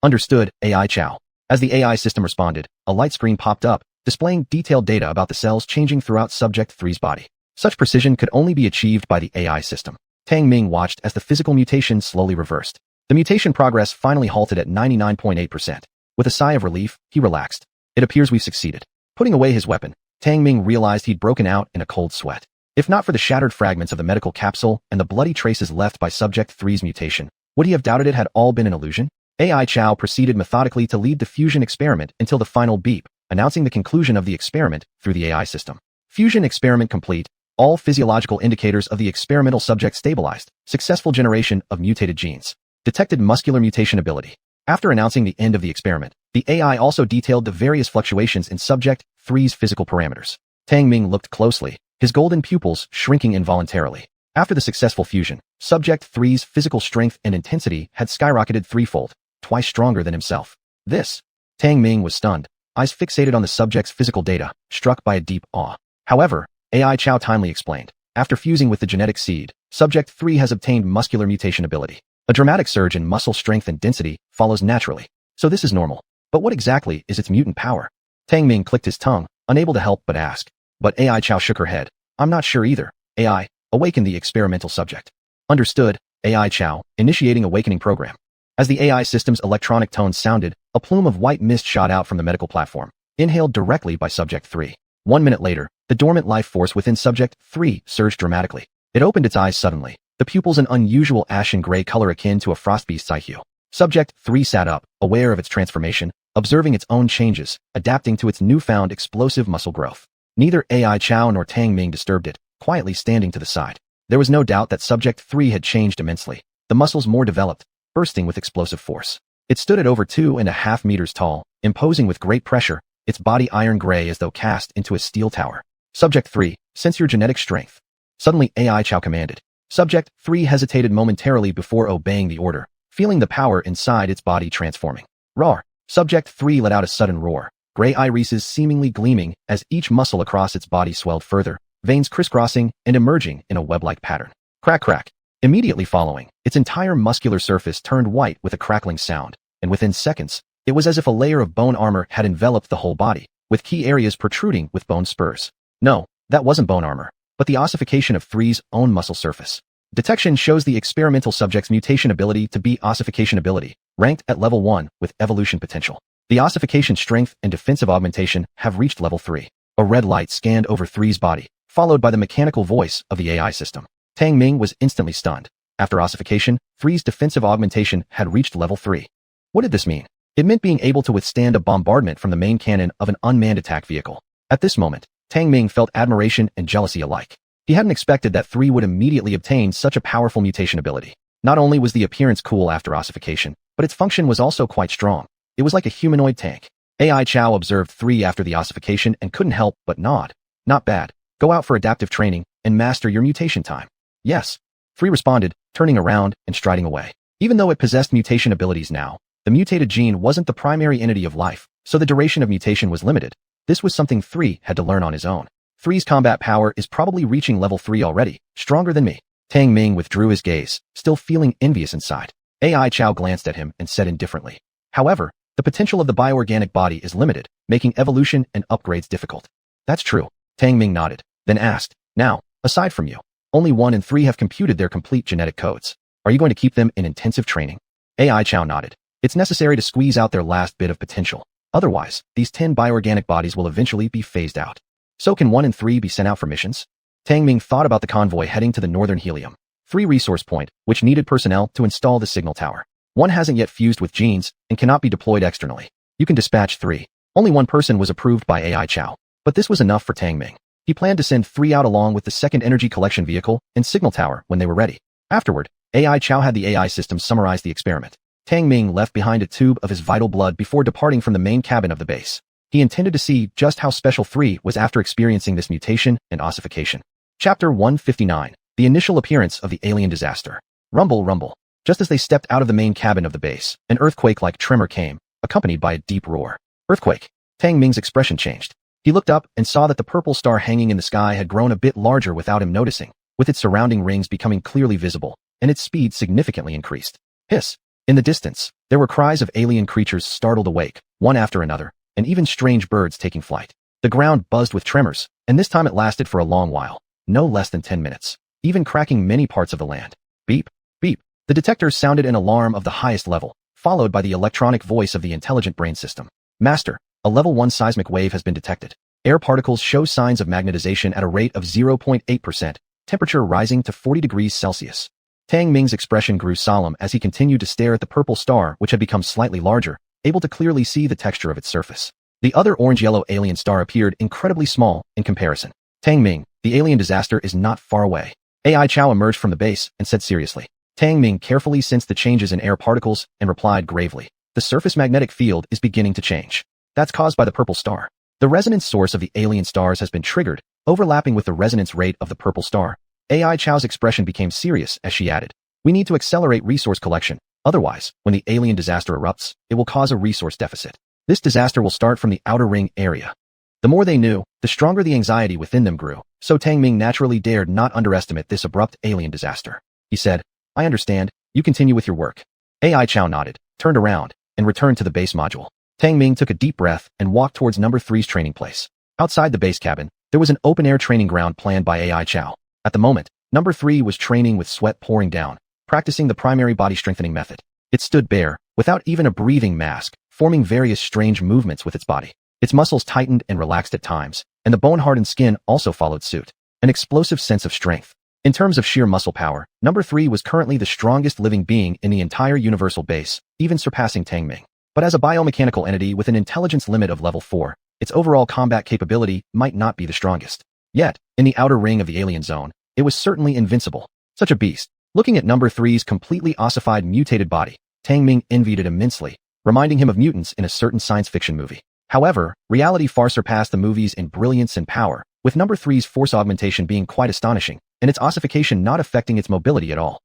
Understood, AI Chow. As the AI system responded, a light screen popped up, displaying detailed data about the cells changing throughout Subject 3's body. Such precision could only be achieved by the AI system. Tang Ming watched as the physical mutation slowly reversed. The mutation progress finally halted at 99.8%. With a sigh of relief, he relaxed. It appears we've succeeded. Putting away his weapon, Tang Ming realized he'd broken out in a cold sweat. If not for the shattered fragments of the medical capsule and the bloody traces left by Subject 3's mutation, would he have doubted it had all been an illusion? AI Chow proceeded methodically to lead the fusion experiment until the final beep, announcing the conclusion of the experiment through the AI system. Fusion experiment complete. All physiological indicators of the experimental subject stabilized. Successful generation of mutated genes. Detected muscular mutation ability. After announcing the end of the experiment, the AI also detailed the various fluctuations in Subject 3's physical parameters. Tang Ming looked closely, his golden pupils shrinking involuntarily. After the successful fusion, Subject 3's physical strength and intensity had skyrocketed threefold, twice stronger than himself. This. Tang Ming was stunned, eyes fixated on the subject's physical data, struck by a deep awe. However, AI Chow timely explained, after fusing with the genetic seed, Subject 3 has obtained muscular mutation ability. A dramatic surge in muscle strength and density follows naturally. So this is normal. But what exactly is its mutant power? Tang Ming clicked his tongue, unable to help but ask. But AI Chow shook her head. I'm not sure either. AI, awaken the experimental subject. Understood, AI Chow, initiating awakening program. As the AI system's electronic tones sounded, a plume of white mist shot out from the medical platform, inhaled directly by Subject 3. 1 minute later, the dormant life force within Subject 3 surged dramatically. It opened its eyes suddenly, the pupils an unusual ashen gray color akin to a frostbeast's IQ. Subject 3 sat up, aware of its transformation, observing its own changes, adapting to its newfound explosive muscle growth. Neither AI Chow nor Tang Ming disturbed it, quietly standing to the side. There was no doubt that Subject 3 had changed immensely, the muscles more developed, bursting with explosive force. It stood at over 2.5 meters tall, imposing with great pressure, its body iron gray as though cast into a steel tower. Subject 3, sense your genetic strength. Suddenly AI Chow commanded. Subject 3 hesitated momentarily before obeying the order, feeling the power inside its body transforming. Roar! Subject 3 let out a sudden roar, gray irises seemingly gleaming as each muscle across its body swelled further, veins crisscrossing and emerging in a web-like pattern. Crack crack. Immediately following, its entire muscular surface turned white with a crackling sound, and within seconds, it was as if a layer of bone armor had enveloped the whole body, with key areas protruding with bone spurs. No, that wasn't bone armor, but the ossification of 3's own muscle surface. Detection shows the experimental subject's mutation ability to be ossification ability, ranked at level 1 with evolution potential. The ossification strength and defensive augmentation have reached level 3. A red light scanned over 3's body, followed by the mechanical voice of the AI system. Tang Ming was instantly stunned. After ossification, 3's defensive augmentation had reached level 3. What did this mean? It meant being able to withstand a bombardment from the main cannon of an unmanned attack vehicle. At this moment, Tang Ming felt admiration and jealousy alike. He hadn't expected that 3 would immediately obtain such a powerful mutation ability. Not only was the appearance cool after ossification, but its function was also quite strong. It was like a humanoid tank. AI Chow observed 3 after the ossification and couldn't help but nod. Not bad. Go out for adaptive training and master your mutation time. Yes. 3 responded, turning around and striding away. Even though it possessed mutation abilities now, the mutated gene wasn't the primary entity of life, so the duration of mutation was limited. This was something 3 had to learn on his own. 3's combat power is probably reaching level 3 already, stronger than me. Tang Ming withdrew his gaze, still feeling envious inside. AI Chow glanced at him and said indifferently. However, the potential of the bioorganic body is limited, making evolution and upgrades difficult. That's true. Tang Ming nodded, then asked, now, aside from you, only 1 and 3 have computed their complete genetic codes. Are you going to keep them in intensive training? AI Chow nodded. It's necessary to squeeze out their last bit of potential. Otherwise, these 10 bioorganic bodies will eventually be phased out. So can 1 and 3 be sent out for missions? Tang Ming thought about the convoy heading to the northern Helium 3 resource point, which needed personnel to install the signal tower. 1 hasn't yet fused with genes and cannot be deployed externally. You can dispatch 3. Only 1 person was approved by AI Chow, but this was enough for Tang Ming. He planned to send 3 out along with the second energy collection vehicle and signal tower when they were ready. Afterward, AI Chow had the AI system summarize the experiment. Tang Ming left behind a tube of his vital blood before departing from the main cabin of the base. He intended to see just how special 3 was after experiencing this mutation and ossification. Chapter 159. The initial appearance of the alien disaster. Rumble, rumble. Just as they stepped out of the main cabin of the base, an earthquake-like tremor came, accompanied by a deep roar. Earthquake. Tang Ming's expression changed. He looked up and saw that the purple star hanging in the sky had grown a bit larger without him noticing, with its surrounding rings becoming clearly visible, and its speed significantly increased. Hiss. In the distance, there were cries of alien creatures startled awake, one after another, and even strange birds taking flight. The ground buzzed with tremors, and this time it lasted for a long while, no less than 10 minutes, even cracking many parts of the land. Beep, beep. The detectors sounded an alarm of the highest level, followed by the electronic voice of the intelligent brain system. Master, a level 1 seismic wave has been detected. Air particles show signs of magnetization at a rate of 0.8%, temperature rising to 40 degrees Celsius. Tang Ming's expression grew solemn as he continued to stare at the purple star, which had become slightly larger, able to clearly see the texture of its surface. The other orange-yellow alien star appeared incredibly small in comparison. Tang Ming, the alien disaster is not far away. AI Chow emerged from the base and said seriously. Tang Ming carefully sensed the changes in air particles and replied gravely. The surface magnetic field is beginning to change. That's caused by the purple star. The resonance source of the alien stars has been triggered, overlapping with the resonance rate of the purple star. AI Chow's expression became serious as she added, we need to accelerate resource collection. Otherwise, when the alien disaster erupts, it will cause a resource deficit. This disaster will start from the outer ring area. The more they knew, the stronger the anxiety within them grew, so Tang Ming naturally dared not underestimate this abrupt alien disaster. He said, I understand, you continue with your work. AI Chow nodded, turned around, and returned to the base module. Tang Ming took a deep breath and walked towards number 3's training place. Outside the base cabin, there was an open-air training ground planned by AI Chow. At the moment, number 3 was training with sweat pouring down, practicing the primary body strengthening method. It stood bare, without even a breathing mask, forming various strange movements with its body. Its muscles tightened and relaxed at times, and the bone-hardened skin also followed suit. An explosive sense of strength. In terms of sheer muscle power, number 3 was currently the strongest living being in the entire universal base, even surpassing Tang Ming. But as a biomechanical entity with an intelligence limit of level 4, its overall combat capability might not be the strongest. Yet, in the outer ring of the alien zone, it was certainly invincible. Such a beast. Looking at number 3's completely ossified mutated body, Tang Ming envied it immensely, reminding him of mutants in a certain science fiction movie. However, reality far surpassed the movies in brilliance and power, with number 3's force augmentation being quite astonishing, and its ossification not affecting its mobility at all.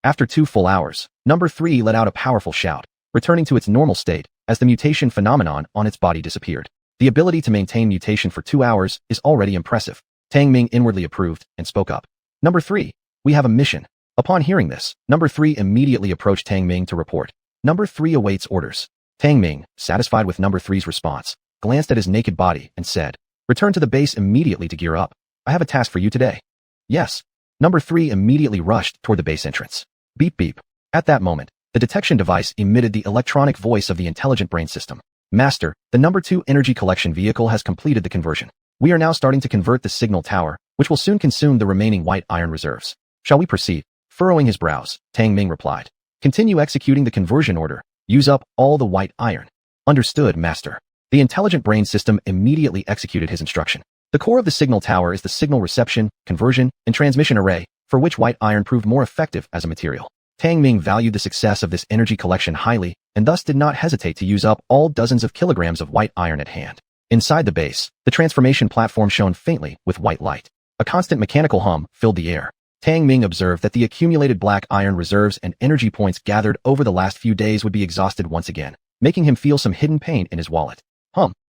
After 2 full hours, number 3 let out a powerful shout, returning to its normal state as the mutation phenomenon on its body disappeared. The ability to maintain mutation for 2 hours is already impressive. Tang Ming inwardly approved and spoke up. Number 3, we have a mission. Upon hearing this, number 3 immediately approached Tang Ming to report. Number 3 awaits orders. Tang Ming, satisfied with number 3's response, glanced at his naked body and said, return to the base immediately to gear up. I have a task for you today. Yes. Number 3 immediately rushed toward the base entrance. Beep beep. At that moment, the detection device emitted the electronic voice of the intelligent brain system. Master, the number 2 energy collection vehicle has completed the conversion. We are now starting to convert the signal tower, which will soon consume the remaining white iron reserves. Shall we proceed? Furrowing his brows, Tang Ming replied. Continue executing the conversion order. Use up all the white iron. Understood, Master. The intelligent brain system immediately executed his instruction. The core of the signal tower is the signal reception, conversion, and transmission array, for which white iron proved more effective as a material. Tang Ming valued the success of this energy collection highly, and thus did not hesitate to use up all dozens of kilograms of white iron at hand. Inside the base, the transformation platform shone faintly with white light. A constant mechanical hum filled the air. Tang Ming observed that the accumulated black iron reserves and energy points gathered over the last few days would be exhausted once again, making him feel some hidden pain in his wallet.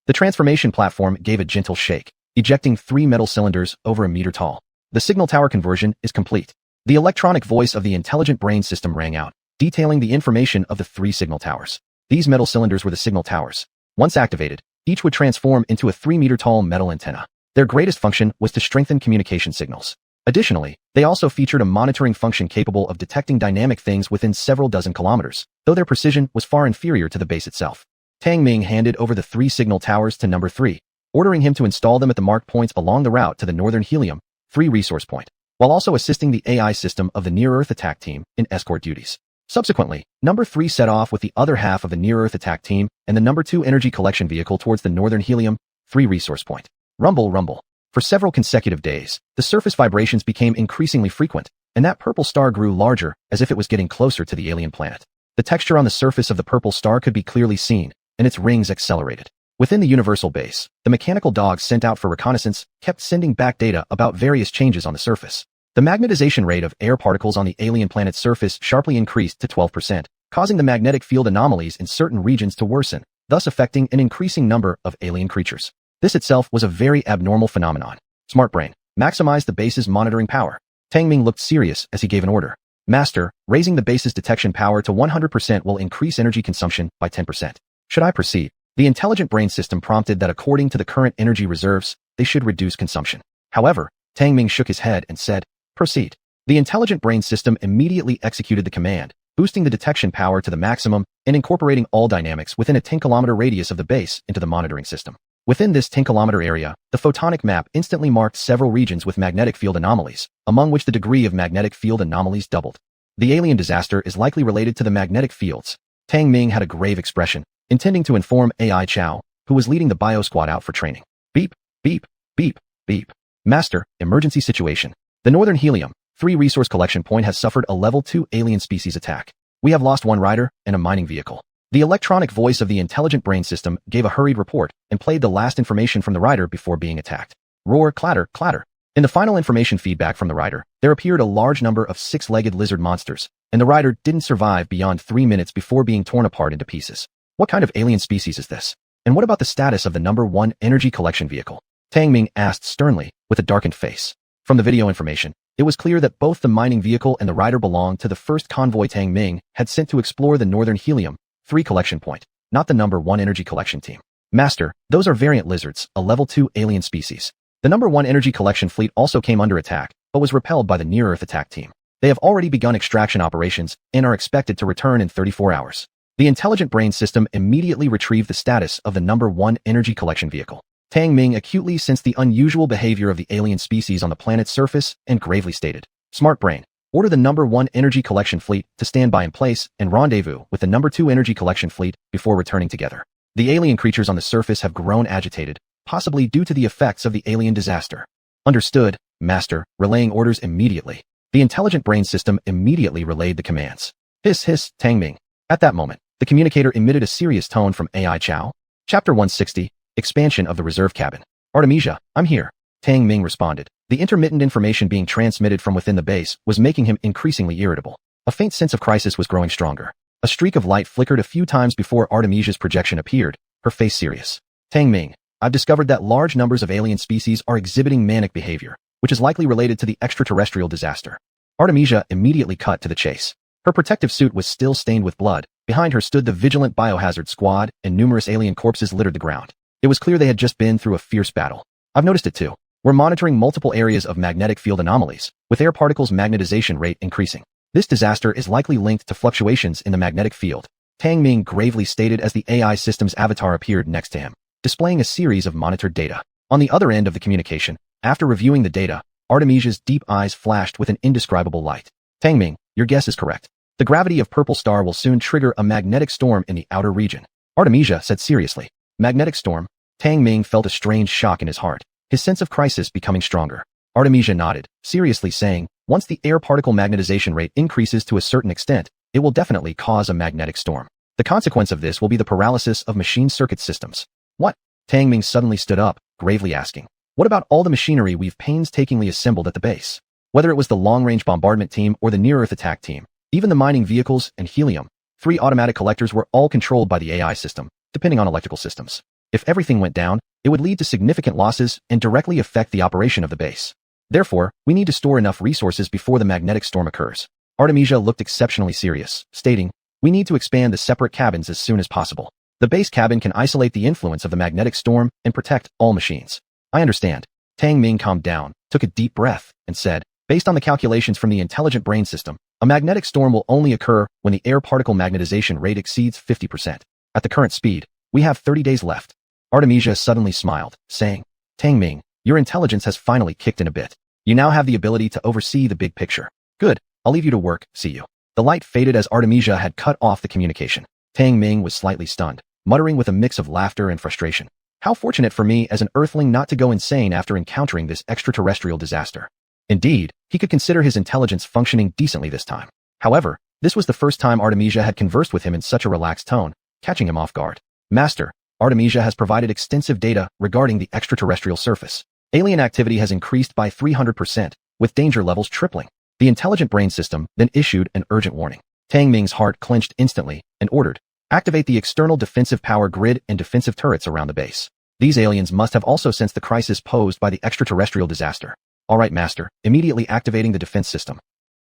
The transformation platform gave a gentle shake, ejecting 3 metal cylinders over a meter tall. The signal tower conversion is complete. The electronic voice of the intelligent brain system rang out, detailing the information of the 3 signal towers. These metal cylinders were the signal towers. Once activated, each would transform into a 3-meter-tall metal antenna. Their greatest function was to strengthen communication signals. Additionally, they also featured a monitoring function capable of detecting dynamic things within several dozen kilometers, though their precision was far inferior to the base itself. Tang Ming handed over the 3 signal towers to number 3, ordering him to install them at the marked points along the route to the northern helium-3 resource point, while also assisting the AI system of the near-Earth attack team in escort duties. Subsequently, number 3 set off with the other half of the near-Earth attack team and the number 2 energy collection vehicle towards the northern helium-3 resource point. Rumble, rumble. For several consecutive days, the surface vibrations became increasingly frequent, and that purple star grew larger as if it was getting closer to the alien planet. The texture on the surface of the purple star could be clearly seen, and its rings accelerated. Within the universal base, the mechanical dogs sent out for reconnaissance kept sending back data about various changes on the surface. The magnetization rate of air particles on the alien planet's surface sharply increased to 12%, causing the magnetic field anomalies in certain regions to worsen, thus affecting an increasing number of alien creatures. This itself was a very abnormal phenomenon. Smart brain, maximize the base's monitoring power. Tang Ming looked serious as he gave an order. Master, raising the base's detection power to 100% will increase energy consumption by 10%. Should I proceed? The intelligent brain system prompted that according to the current energy reserves, they should reduce consumption. However, Tang Ming shook his head and said, proceed. The intelligent brain system immediately executed the command, boosting the detection power to the maximum and incorporating all dynamics within a 10-kilometer radius of the base into the monitoring system. Within this 10-kilometer area, the photonic map instantly marked several regions with magnetic field anomalies, among which the degree of magnetic field anomalies doubled. The alien disaster is likely related to the magnetic fields. Tang Ming had a grave expression, intending to inform AI Chow, who was leading the bio squad out for training. Beep, beep, beep, beep. Master, emergency situation. The northern helium-3 resource collection point has suffered a level 2 alien species attack. We have lost 1 rider and a mining vehicle. The electronic voice of the intelligent brain system gave a hurried report and played the last information from the rider before being attacked. Roar, clatter, clatter. In the final information feedback from the rider, there appeared a large number of 6-legged lizard monsters, and the rider didn't survive beyond 3 minutes before being torn apart into pieces. What kind of alien species is this? And what about the status of the number 1 energy collection vehicle? Tang Ming asked sternly, with a darkened face. From the video information, it was clear that both the mining vehicle and the rider belonged to the first convoy Tang Ming had sent to explore the northern helium-3 collection point, not the number 1 energy collection team. Master, those are variant lizards, a level 2 alien species. The number 1 energy collection fleet also came under attack, but was repelled by the near-Earth attack team. They have already begun extraction operations and are expected to return in 34 hours. The intelligent brain system immediately retrieved the status of the number 1 energy collection vehicle. Tang Ming acutely sensed the unusual behavior of the alien species on the planet's surface and gravely stated, Smart brain, order the number 1 energy collection fleet to stand by in place and rendezvous with the number 2 energy collection fleet before returning together. The alien creatures on the surface have grown agitated, possibly due to the effects of the alien disaster. Understood, Master, relaying orders immediately. The intelligent brain system immediately relayed the commands. Hiss, hiss, Tang Ming. At that moment, the communicator emitted a serious tone from AI Chow. Chapter 160, Expansion of the Reserve Cabin. Artemisia, I'm here. Tang Ming responded. The intermittent information being transmitted from within the base was making him increasingly irritable. A faint sense of crisis was growing stronger. A streak of light flickered a few times before Artemisia's projection appeared, her face serious. Tang Ming, I've discovered that large numbers of alien species are exhibiting manic behavior, which is likely related to the extraterrestrial disaster. Artemisia immediately cut to the chase. Her protective suit was still stained with blood. Behind her stood the vigilant biohazard squad, and numerous alien corpses littered the ground. It was clear they had just been through a fierce battle. I've noticed it too. We're monitoring multiple areas of magnetic field anomalies, with air particles' magnetization rate increasing. This disaster is likely linked to fluctuations in the magnetic field, Tang Ming gravely stated as the AI system's avatar appeared next to him, displaying a series of monitored data. On the other end of the communication, after reviewing the data, Artemisia's deep eyes flashed with an indescribable light. Tang Ming, your guess is correct. The gravity of Purple Star will soon trigger a magnetic storm in the outer region. Artemisia said seriously. Magnetic storm? Tang Ming felt a strange shock in his heart, his sense of crisis becoming stronger. Artemisia nodded, seriously saying, once the air particle magnetization rate increases to a certain extent, it will definitely cause a magnetic storm. The consequence of this will be the paralysis of machine circuit systems. What? Tang Ming suddenly stood up, gravely asking. What about all the machinery we've painstakingly assembled at the base? Whether it was the long-range bombardment team or the near-Earth attack team, even the mining vehicles and helium-3 automatic collectors were all controlled by the AI system, depending on electrical systems. If everything went down, it would lead to significant losses and directly affect the operation of the base. Therefore, we need to store enough resources before the magnetic storm occurs. Artemisia looked exceptionally serious, stating, we need to expand the separate cabins as soon as possible. The base cabin can isolate the influence of the magnetic storm and protect all machines. I understand. Tang Ming calmed down, took a deep breath, and said, based on the calculations from the intelligent brain system, a magnetic storm will only occur when the air particle magnetization rate exceeds 50%. At the current speed, we have 30 days left. Artemisia suddenly smiled, saying, Tang Ming, your intelligence has finally kicked in a bit. You now have the ability to oversee the big picture. Good. I'll leave you to work, see you. The light faded as Artemisia had cut off the communication. Tang Ming was slightly stunned, muttering with a mix of laughter and frustration. How fortunate for me as an Earthling not to go insane after encountering this extraterrestrial disaster. Indeed, he could consider his intelligence functioning decently this time. However, this was the first time Artemisia had conversed with him in such a relaxed tone, catching him off guard. Master, Artemisia has provided extensive data regarding the extraterrestrial surface. Alien activity has increased by 300%, with danger levels tripling. The intelligent brain system then issued an urgent warning. Tang Ming's heart clenched instantly and ordered, activate the external defensive power grid and defensive turrets around the base. These aliens must have also sensed the crisis posed by the extraterrestrial disaster. All right, Master, immediately activating the defense system.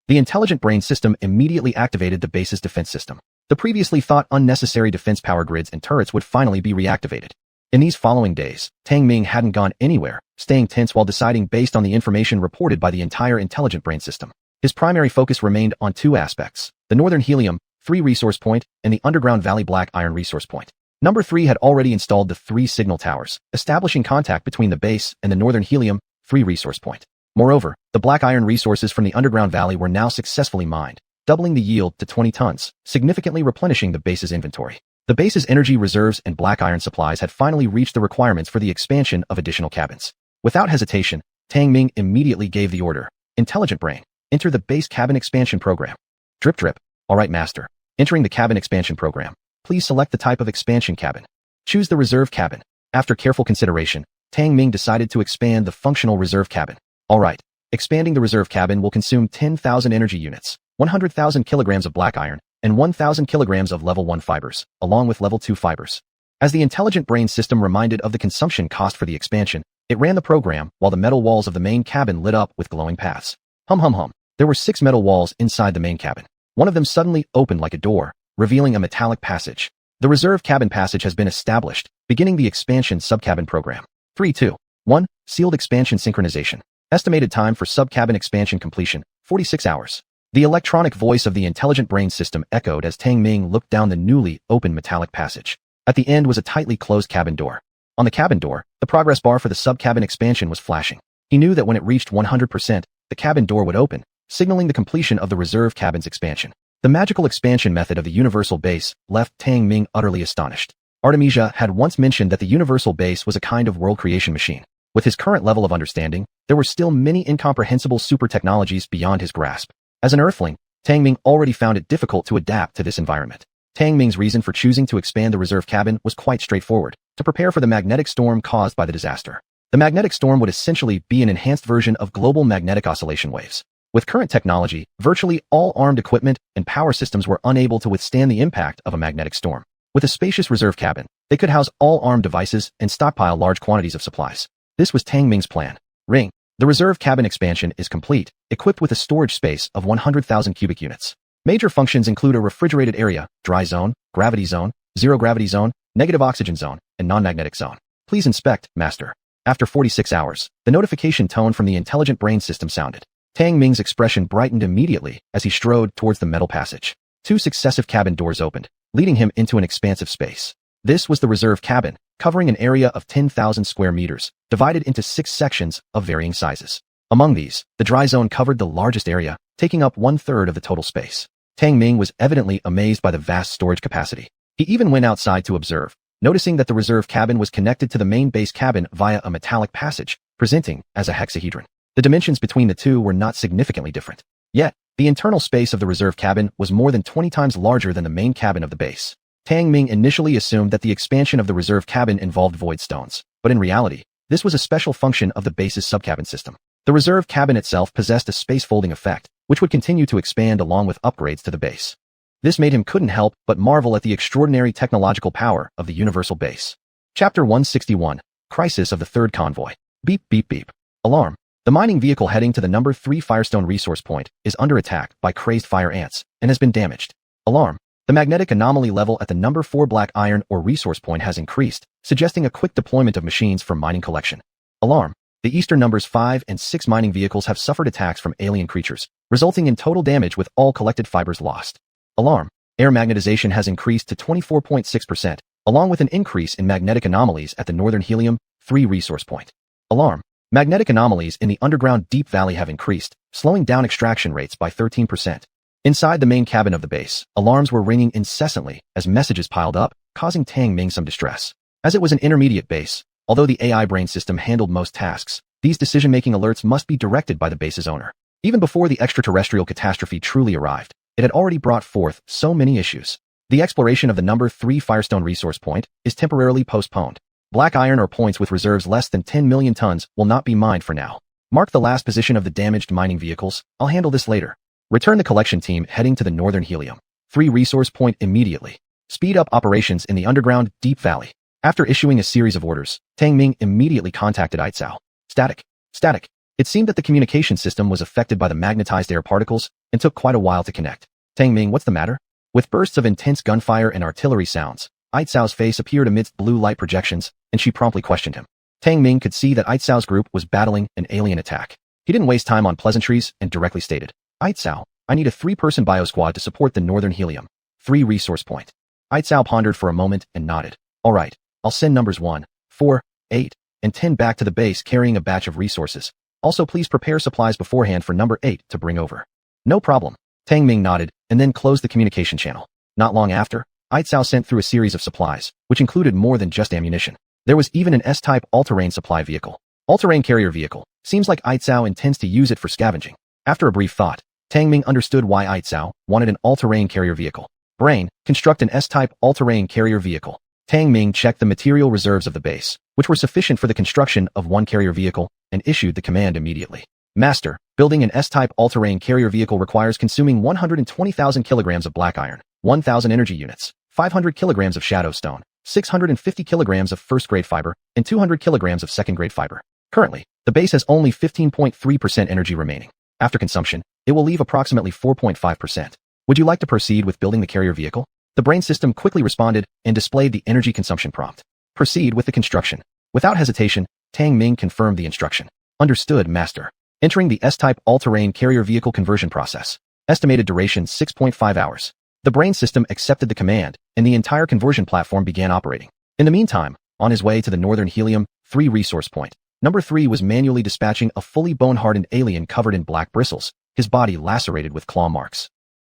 The intelligent brain system immediately activated the base's defense system. The previously thought unnecessary defense power grids and turrets would finally be reactivated. In these following days, Tang Ming hadn't gone anywhere, staying tense while deciding based on the information reported by the entire intelligent brain system. His primary focus remained on two aspects, the northern helium-3 resource point and the underground valley black iron resource point. Number 3 had already installed the 3 signal towers, establishing contact between the base and the northern helium-3 resource point. Moreover, the black iron resources from the underground valley were now successfully mined, doubling the yield to 20 tons, significantly replenishing the base's inventory. The base's energy reserves and black iron supplies had finally reached the requirements for the expansion of additional cabins. Without hesitation, Tang Ming immediately gave the order, Intelligent Brain, enter the base cabin expansion program. Drip drip. All right, Master. Entering the cabin expansion program. Please select the type of expansion cabin. Choose the reserve cabin. After careful consideration, Tang Ming decided to expand the functional reserve cabin. All right. Expanding the reserve cabin will consume 10,000 energy units, 100,000 kilograms of black iron, and 1,000 kilograms of level 1 fibers, along with level 2 fibers. As the intelligent brain system reminded of the consumption cost for the expansion, it ran the program while the metal walls of the main cabin lit up with glowing paths. Hum hum hum. There were 6 metal walls inside the main cabin. One of them suddenly opened like a door, revealing a metallic passage. The reserve cabin passage has been established, beginning the expansion subcabin program. 3, 2, 1, sealed expansion synchronization. Estimated time for subcabin expansion completion, 46 hours. The electronic voice of the intelligent brain system echoed as Tang Ming looked down the newly opened metallic passage. At the end was a tightly closed cabin door. On the cabin door, the progress bar for the subcabin expansion was flashing. He knew that when it reached 100%, the cabin door would open, signaling the completion of the reserve cabin's expansion. The magical expansion method of the universal base left Tang Ming utterly astonished. Artemisia had once mentioned that the universal base was a kind of world creation machine. With his current level of understanding, there were still many incomprehensible super technologies beyond his grasp. As an Earthling, Tang Ming already found it difficult to adapt to this environment. Tang Ming's reason for choosing to expand the reserve cabin was quite straightforward, to prepare for the magnetic storm caused by the disaster. The magnetic storm would essentially be an enhanced version of global magnetic oscillation waves. With current technology, virtually all armed equipment and power systems were unable to withstand the impact of a magnetic storm. With a spacious reserve cabin, they could house all armed devices and stockpile large quantities of supplies. This was Tang Ming's plan. Ring. The reserve cabin expansion is complete, equipped with a storage space of 100,000 cubic units. Major functions include a refrigerated area, dry zone, gravity zone, zero gravity zone, negative oxygen zone, and non-magnetic zone. Please inspect, Master. After 46 hours, the notification tone from the intelligent brain system sounded. Tang Ming's expression brightened immediately as he strode towards the metal passage. 2 successive cabin doors opened, leading him into an expansive space. This was the reserve cabin, covering an area of 10,000 square meters, divided into 6 sections of varying sizes. Among these, the dry zone covered the largest area, taking up 1/3 of the total space. Tang Ming was evidently amazed by the vast storage capacity. He even went outside to observe, noticing that the reserve cabin was connected to the main base cabin via a metallic passage, presenting as a hexahedron. The dimensions between the two were not significantly different. Yet, the internal space of the reserve cabin was more than 20 times larger than the main cabin of the base. Tang Ming initially assumed that the expansion of the reserve cabin involved void stones, but in reality, this was a special function of the base's subcabin system. The reserve cabin itself possessed a space-folding effect, which would continue to expand along with upgrades to the base. This made him couldn't help but marvel at the extraordinary technological power of the universal base. Chapter 161, Crisis of the Third Convoy. Beep beep beep. Alarm. The mining vehicle heading to the number 3 Firestone resource point is under attack by crazed fire ants and has been damaged. Alarm. The magnetic anomaly level at the number 4 black iron or resource point has increased, suggesting a quick deployment of machines for mining collection. Alarm. The eastern numbers 5 and 6 mining vehicles have suffered attacks from alien creatures, resulting in total damage with all collected fibers lost. Alarm. Air magnetization has increased to 24.6%, along with an increase in magnetic anomalies at the northern helium 3 resource point. Alarm. Magnetic anomalies in the underground deep valley have increased, slowing down extraction rates by 13%. Inside the main cabin of the base, alarms were ringing incessantly as messages piled up, causing Tang Ming some distress. As it was an intermediate base, although the AI brain system handled most tasks, these decision-making alerts must be directed by the base's owner. Even before the extraterrestrial catastrophe truly arrived, it had already brought forth so many issues. The exploration of the number 3 Firestone resource point is temporarily postponed. Black iron or points with reserves less than 10 million tons will not be mined for now. Mark the last position of the damaged mining vehicles. I'll handle this later. Return the collection team heading to the northern helium 3 resource point immediately. Speed up operations in the underground deep valley. After issuing a series of orders, Tang Ming immediately contacted Aitzao. Static. Static. It seemed that the communication system was affected by the magnetized air particles and took quite a while to connect. Tang Ming, what's the matter? With bursts of intense gunfire and artillery sounds, Aitzao's face appeared amidst blue light projections, and she promptly questioned him. Tang Ming could see that Aitzao's group was battling an alien attack. He didn't waste time on pleasantries and directly stated, Aitzao, I need a 3-person biosquad to support the northern helium 3 resource point. Aitzao pondered for a moment and nodded. All right, I'll send numbers 1, 4, 8, and 10 back to the base carrying a batch of resources. Also, please prepare supplies beforehand for number 8 to bring over. No problem. Tang Ming nodded and then closed the communication channel. Not long after, Aitzao sent through a series of supplies, which included more than just ammunition. There was even an S-type all-terrain supply vehicle. All-terrain carrier vehicle. Seems like Aitzao intends to use it for scavenging. After a brief thought, Tang Ming understood why Aitzao wanted an all-terrain carrier vehicle. Brain, construct an S-type all-terrain carrier vehicle. Tang Ming checked the material reserves of the base, which were sufficient for the construction of 1 carrier vehicle, and issued the command immediately. Master, building an S-type all-terrain carrier vehicle requires consuming 120,000 kilograms of black iron, 1,000 energy units, 500 kilograms of shadow stone, 650 kilograms of first-grade fiber, and 200 kilograms of second-grade fiber. Currently, the base has only 15.3% energy remaining. After consumption, it will leave approximately 4.5%. Would you like to proceed with building the carrier vehicle? The brain system quickly responded and displayed the energy consumption prompt. Proceed with the construction. Without hesitation, Tang Ming confirmed the instruction. Understood, Master. Entering the S-type all-terrain carrier vehicle conversion process. Estimated duration 6.5 hours. The brain system accepted the command, and the entire conversion platform began operating. In the meantime, on his way to the northern helium 3 resource point, number 3 was manually dispatching a fully bone-hardened alien covered in black bristles, his body lacerated with claw marks.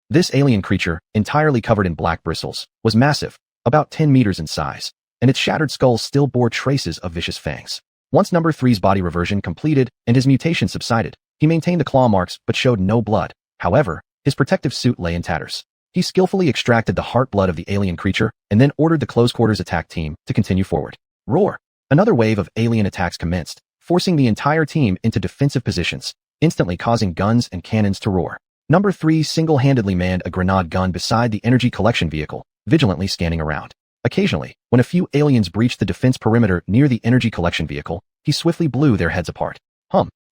This alien creature, entirely covered in black bristles, was massive, about 10 meters in size, and its shattered skull still bore traces of vicious fangs. Once number 3's body reversion completed and his mutation subsided, he maintained the claw marks but showed no blood. However, his protective suit lay in tatters. He skillfully extracted the heart blood of the alien creature and then ordered the close-quarters attack team to continue forward. Roar! Another wave of alien attacks commenced, forcing the entire team into defensive positions, instantly causing guns and cannons to roar. Number 3 single-handedly manned a grenade gun beside the energy collection vehicle, vigilantly scanning around. Occasionally, when a few aliens breached the defense perimeter near the energy collection vehicle, he swiftly blew their heads apart.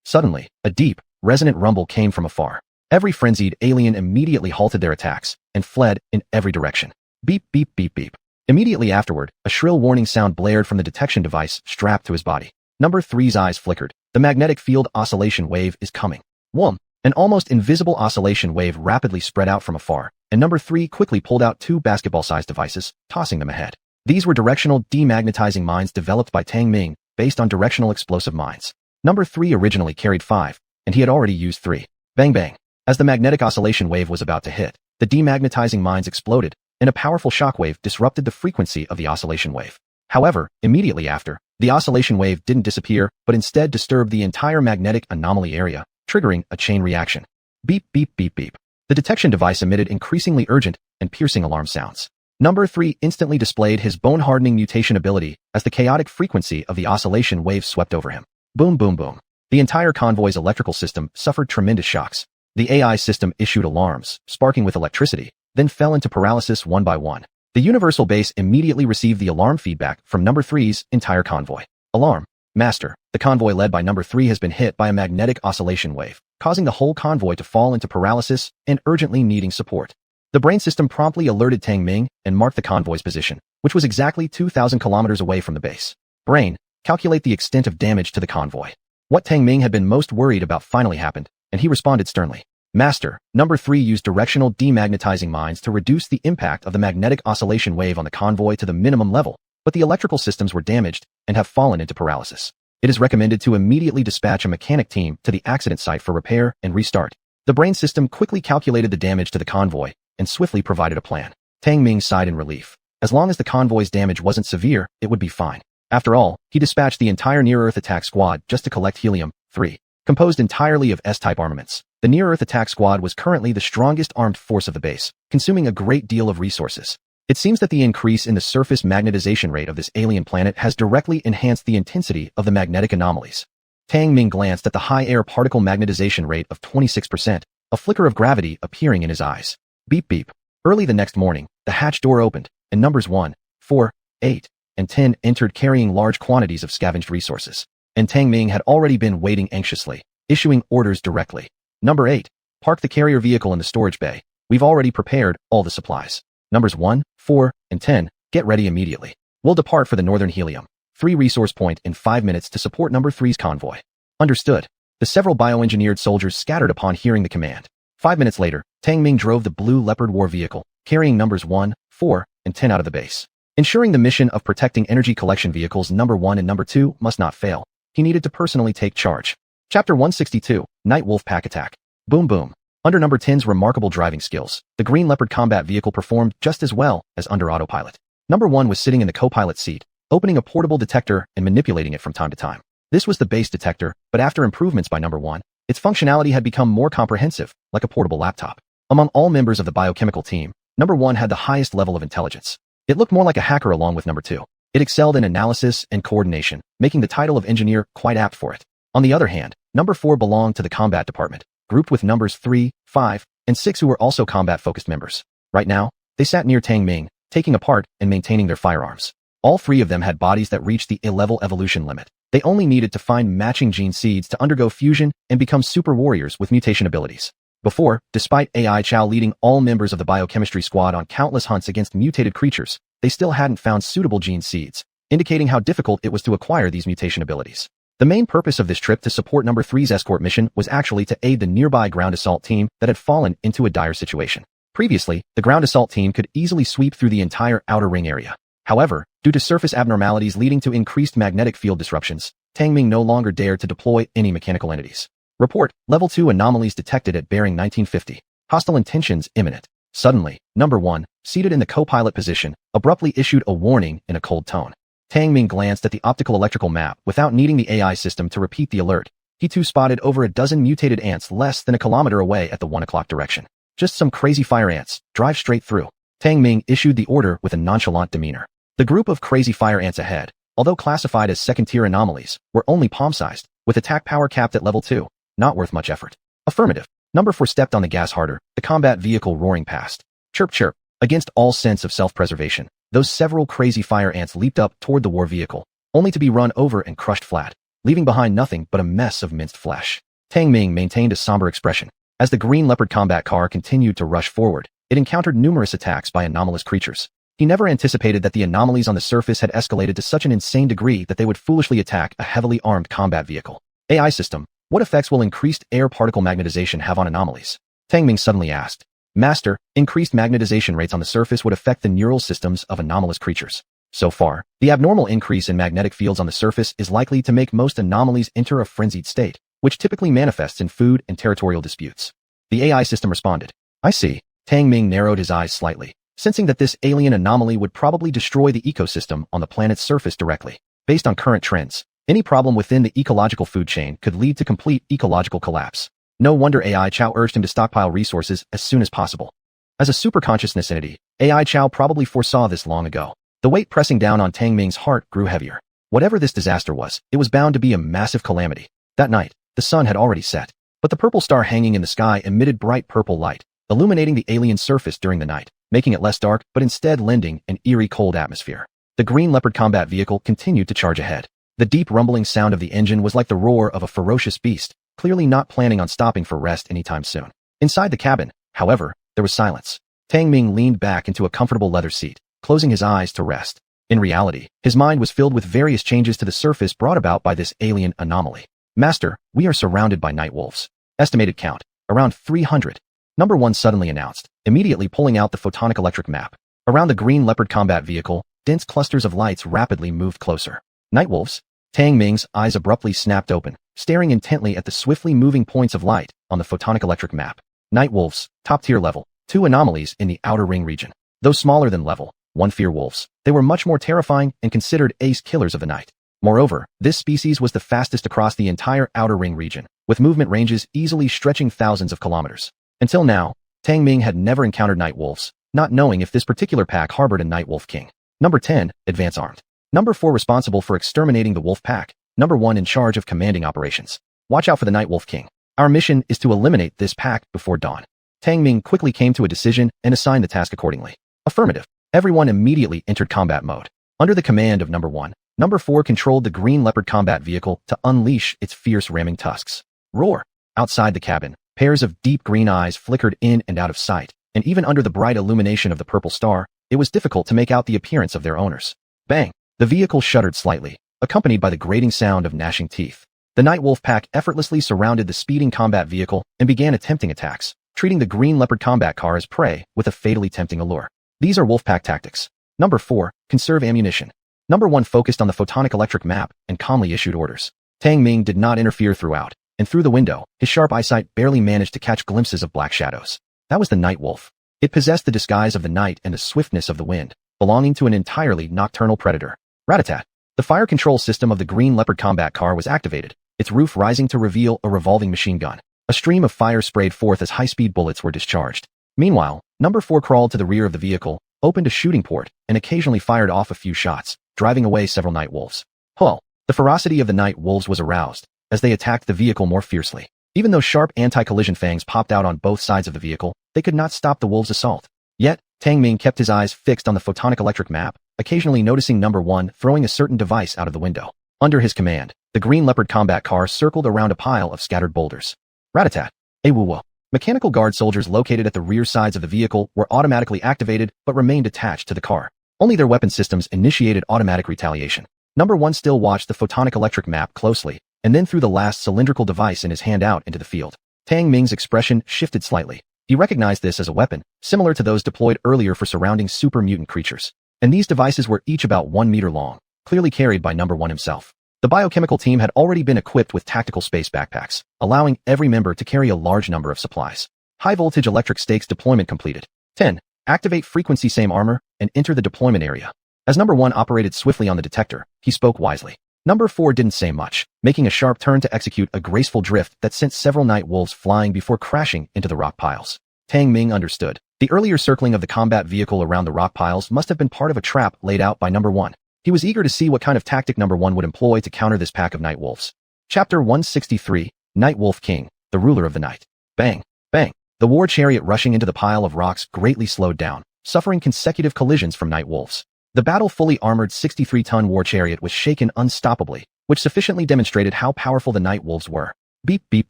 Suddenly, a deep, resonant rumble came from afar. Every frenzied alien immediately halted their attacks and fled in every direction. Beep, beep, beep, beep. Immediately afterward, a shrill warning sound blared from the detection device strapped to his body. Number 3's eyes flickered. The magnetic field oscillation wave is coming. Whoom! An almost invisible oscillation wave rapidly spread out from afar, and number 3 quickly pulled out 2 basketball-sized devices, tossing them ahead. These were directional demagnetizing mines developed by Tang Ming, based on directional explosive mines. Number 3 originally carried 5, and he had already used 3. Bang bang. As the magnetic oscillation wave was about to hit, the demagnetizing mines exploded, and a powerful shockwave disrupted the frequency of the oscillation wave. However, immediately after, the oscillation wave didn't disappear, but instead disturbed the entire magnetic anomaly area, triggering a chain reaction. Beep beep beep beep. The detection device emitted increasingly urgent and piercing alarm sounds. Number 3 instantly displayed his bone-hardening mutation ability as the chaotic frequency of the oscillation wave swept over him. Boom boom boom. The entire convoy's electrical system suffered tremendous shocks. The AI system issued alarms, sparking with electricity, then fell into paralysis one by one. The Universal Base immediately received the alarm feedback from Number 3's entire convoy. Alarm. Master, the convoy led by Number 3 has been hit by a magnetic oscillation wave, causing the whole convoy to fall into paralysis and urgently needing support. The brain system promptly alerted Tang Ming and marked the convoy's position, which was exactly 2,000 kilometers away from the base. Brain, calculate the extent of damage to the convoy. What Tang Ming had been most worried about finally happened, and he responded sternly. Master, Number 3 used directional demagnetizing mines to reduce the impact of the magnetic oscillation wave on the convoy to the minimum level, but the electrical systems were damaged and have fallen into paralysis. It is recommended to immediately dispatch a mechanic team to the accident site for repair and restart. The brain system quickly calculated the damage to the convoy and swiftly provided a plan. Tang Ming sighed in relief. As long as the convoy's damage wasn't severe, it would be fine. After all, he dispatched the entire near-Earth attack squad just to collect helium-3, composed entirely of S-type armaments. The near-Earth attack squad was currently the strongest armed force of the base, consuming a great deal of resources. It seems that the increase in the surface magnetization rate of this alien planet has directly enhanced the intensity of the magnetic anomalies. Tang Ming glanced at the high air particle magnetization rate of 26%, a flicker of gravity appearing in his eyes. Beep beep. Early the next morning, the hatch door opened, and numbers 1, 4, 8, and 10 entered carrying large quantities of scavenged resources. And Tang Ming had already been waiting anxiously, issuing orders directly. Number 8, park the carrier vehicle in the storage bay. We've already prepared all the supplies. Numbers 1, 4, and 10, get ready immediately. We'll depart for the Northern Helium-3 resource point in 5 minutes to support Number 3's convoy. Understood. The several bioengineered soldiers scattered upon hearing the command. 5 minutes later, Tang Ming drove the Blue Leopard war vehicle, carrying numbers 1, 4, and 10 out of the base. Ensuring the mission of protecting energy collection vehicles number 1 and number 2 must not fail, he needed to personally take charge. Chapter 162, Night Wolf Pack Attack. Boom boom. Under number 10's remarkable driving skills, the Green Leopard combat vehicle performed just as well as under autopilot. Number 1 was sitting in the co-pilot seat, opening a portable detector and manipulating it from time to time. This was the base detector, but after improvements by number 1, its functionality had become more comprehensive, like a portable laptop. Among all members of the biochemical team, number 1 had the highest level of intelligence. It looked more like a hacker along with number 2. It excelled in analysis and coordination, making the title of engineer quite apt for it. On the other hand, number 4 belonged to the combat department, grouped with numbers 3, 5, and 6 who were also combat-focused members. Right now, they sat near Tang Ming, taking apart and maintaining their firearms. All 3 of them had bodies that reached the A-level evolution limit. They only needed to find matching gene seeds to undergo fusion and become super warriors with mutation abilities. Before, despite AI Chow leading all members of the biochemistry squad on countless hunts against mutated creatures, they still hadn't found suitable gene seeds, indicating how difficult it was to acquire these mutation abilities. The main purpose of this trip to support number 3's escort mission was actually to aid the nearby ground assault team that had fallen into a dire situation. Previously, the ground assault team could easily sweep through the entire outer ring area. However, due to surface abnormalities leading to increased magnetic field disruptions, Tang Ming no longer dared to deploy any mechanical entities. Report, Level 2 anomalies detected at bearing 1950. Hostile intentions imminent. Suddenly, number 1, seated in the co-pilot position, abruptly issued a warning in a cold tone. Tang Ming glanced at the optical electrical map without needing the AI system to repeat the alert. He too spotted over a dozen mutated ants less than a kilometer away at the 1 o'clock direction. Just some crazy fire ants, drive straight through. Tang Ming issued the order with a nonchalant demeanor. The group of crazy fire ants ahead, although classified as second-tier anomalies, were only palm-sized, with attack power capped at level 2, not worth much effort. Affirmative. Number 4 stepped on the gas harder, the combat vehicle roaring past. Chirp chirp. Against all sense of self-preservation, those several crazy fire ants leaped up toward the war vehicle, only to be run over and crushed flat, leaving behind nothing but a mess of minced flesh. Tang Ming maintained a somber expression. As the Green Leopard combat car continued to rush forward, it encountered numerous attacks by anomalous creatures. He never anticipated that the anomalies on the surface had escalated to such an insane degree that they would foolishly attack a heavily armed combat vehicle. AI system, what effects will increased air particle magnetization have on anomalies? Tang Ming suddenly asked. Master, increased magnetization rates on the surface would affect the neural systems of anomalous creatures. So far, the abnormal increase in magnetic fields on the surface is likely to make most anomalies enter a frenzied state, which typically manifests in food and territorial disputes. The AI system responded. I see. Tang Ming narrowed his eyes slightly, sensing that this alien anomaly would probably destroy the ecosystem on the planet's surface directly. Based on current trends, any problem within the ecological food chain could lead to complete ecological collapse. No wonder AI Chow urged him to stockpile resources as soon as possible. As a superconsciousness entity, AI Chow probably foresaw this long ago. The weight pressing down on Tang Ming's heart grew heavier. Whatever this disaster was, it was bound to be a massive calamity. That night, the sun had already set, but the purple star hanging in the sky emitted bright purple light, illuminating the alien surface during the night, making it less dark but instead lending an eerie cold atmosphere. The green leopard combat vehicle continued to charge ahead. The deep rumbling sound of the engine was like the roar of a ferocious beast, clearly not planning on stopping for rest anytime soon. Inside the cabin, however, there was silence. Tang Ming leaned back into a comfortable leather seat, closing his eyes to rest. In reality, his mind was filled with various changes to the surface brought about by this alien anomaly. Master, we are surrounded by night wolves. Estimated count, around 300. Number 1 suddenly announced, immediately pulling out the photonic electric map. Around the green leopard combat vehicle, dense clusters of lights rapidly moved closer. Night wolves? Tang Ming's eyes abruptly snapped open, staring intently at the swiftly moving points of light on the photonic electric map. Night wolves, top-tier level, 2 anomalies in the outer ring region. Though smaller than level 1 fear wolves, they were much more terrifying and considered ace killers of the night. Moreover, this species was the fastest across the entire outer ring region, with movement ranges easily stretching thousands of kilometers. Until now, Tang Ming had never encountered night wolves, not knowing if this particular pack harbored a night wolf king. Number 10, advance armed. Number 4 responsible for exterminating the wolf pack. Number 1 in charge of commanding operations. Watch out for the night wolf king. Our mission is to eliminate this pack before dawn. Tang Ming quickly came to a decision and assigned the task accordingly. Affirmative. Everyone immediately entered combat mode. Under the command of Number 1, Number 4 controlled the green leopard combat vehicle to unleash its fierce ramming tusks. Roar! Outside the cabin, pairs of deep green eyes flickered in and out of sight, and even under the bright illumination of the purple star, it was difficult to make out the appearance of their owners. Bang! The vehicle shuddered slightly, accompanied by the grating sound of gnashing teeth. The night wolf pack effortlessly surrounded the speeding combat vehicle and began attempting attacks, treating the green leopard combat car as prey with a fatally tempting allure. These are wolf pack tactics. Number 4, conserve ammunition. Number 1 focused on the photonic electric map and calmly issued orders. Tang Ming did not interfere throughout, and through the window, his sharp eyesight barely managed to catch glimpses of black shadows. That was the night wolf. It possessed the disguise of the night and the swiftness of the wind, belonging to an entirely nocturnal predator. Rat-a-tat. The fire control system of the green leopard combat car was activated, its roof rising to reveal a revolving machine gun. A stream of fire sprayed forth as high-speed bullets were discharged. Meanwhile, Number 4 crawled to the rear of the vehicle, opened a shooting port, and occasionally fired off a few shots, driving away several night wolves. Hull! The ferocity of the night wolves was aroused, as they attacked the vehicle more fiercely. Even though sharp anti-collision fangs popped out on both sides of the vehicle, they could not stop the wolves' assault. Yet, Tang Ming kept his eyes fixed on the photonic electric map, occasionally noticing Number 1 throwing a certain device out of the window. Under his command, the green leopard combat car circled around a pile of scattered boulders. Rat-a-tat. Awoo. Mechanical guard soldiers located at the rear sides of the vehicle were automatically activated but remained attached to the car. Only their weapon systems initiated automatic retaliation. Number 1 still watched the photonic electric map closely, and then threw the last cylindrical device in his hand out into the field. Tang Ming's expression shifted slightly. He recognized this as a weapon, similar to those deployed earlier for surrounding super mutant creatures. And these devices were each about 1 meter long, clearly carried by Number 1 himself. The biochemical team had already been equipped with tactical space backpacks, allowing every member to carry a large number of supplies. High-voltage electric stakes deployment completed. 10. Activate frequency same armor and enter the deployment area. As Number 1 operated swiftly on the detector, he spoke wisely. Number 4 didn't say much, making a sharp turn to execute a graceful drift that sent several night wolves flying before crashing into the rock piles. Tang Ming understood. The earlier circling of the combat vehicle around the rock piles must have been part of a trap laid out by Number 1. He was eager to see what kind of tactic Number 1 would employ to counter this pack of night wolves. Chapter 163, Night Wolf King, the Ruler of the Night. Bang, bang. The war chariot rushing into the pile of rocks greatly slowed down, suffering consecutive collisions from night wolves. The battle-fully armored 63-ton war chariot was shaken unstoppably, which sufficiently demonstrated how powerful the night wolves were. Beep, beep,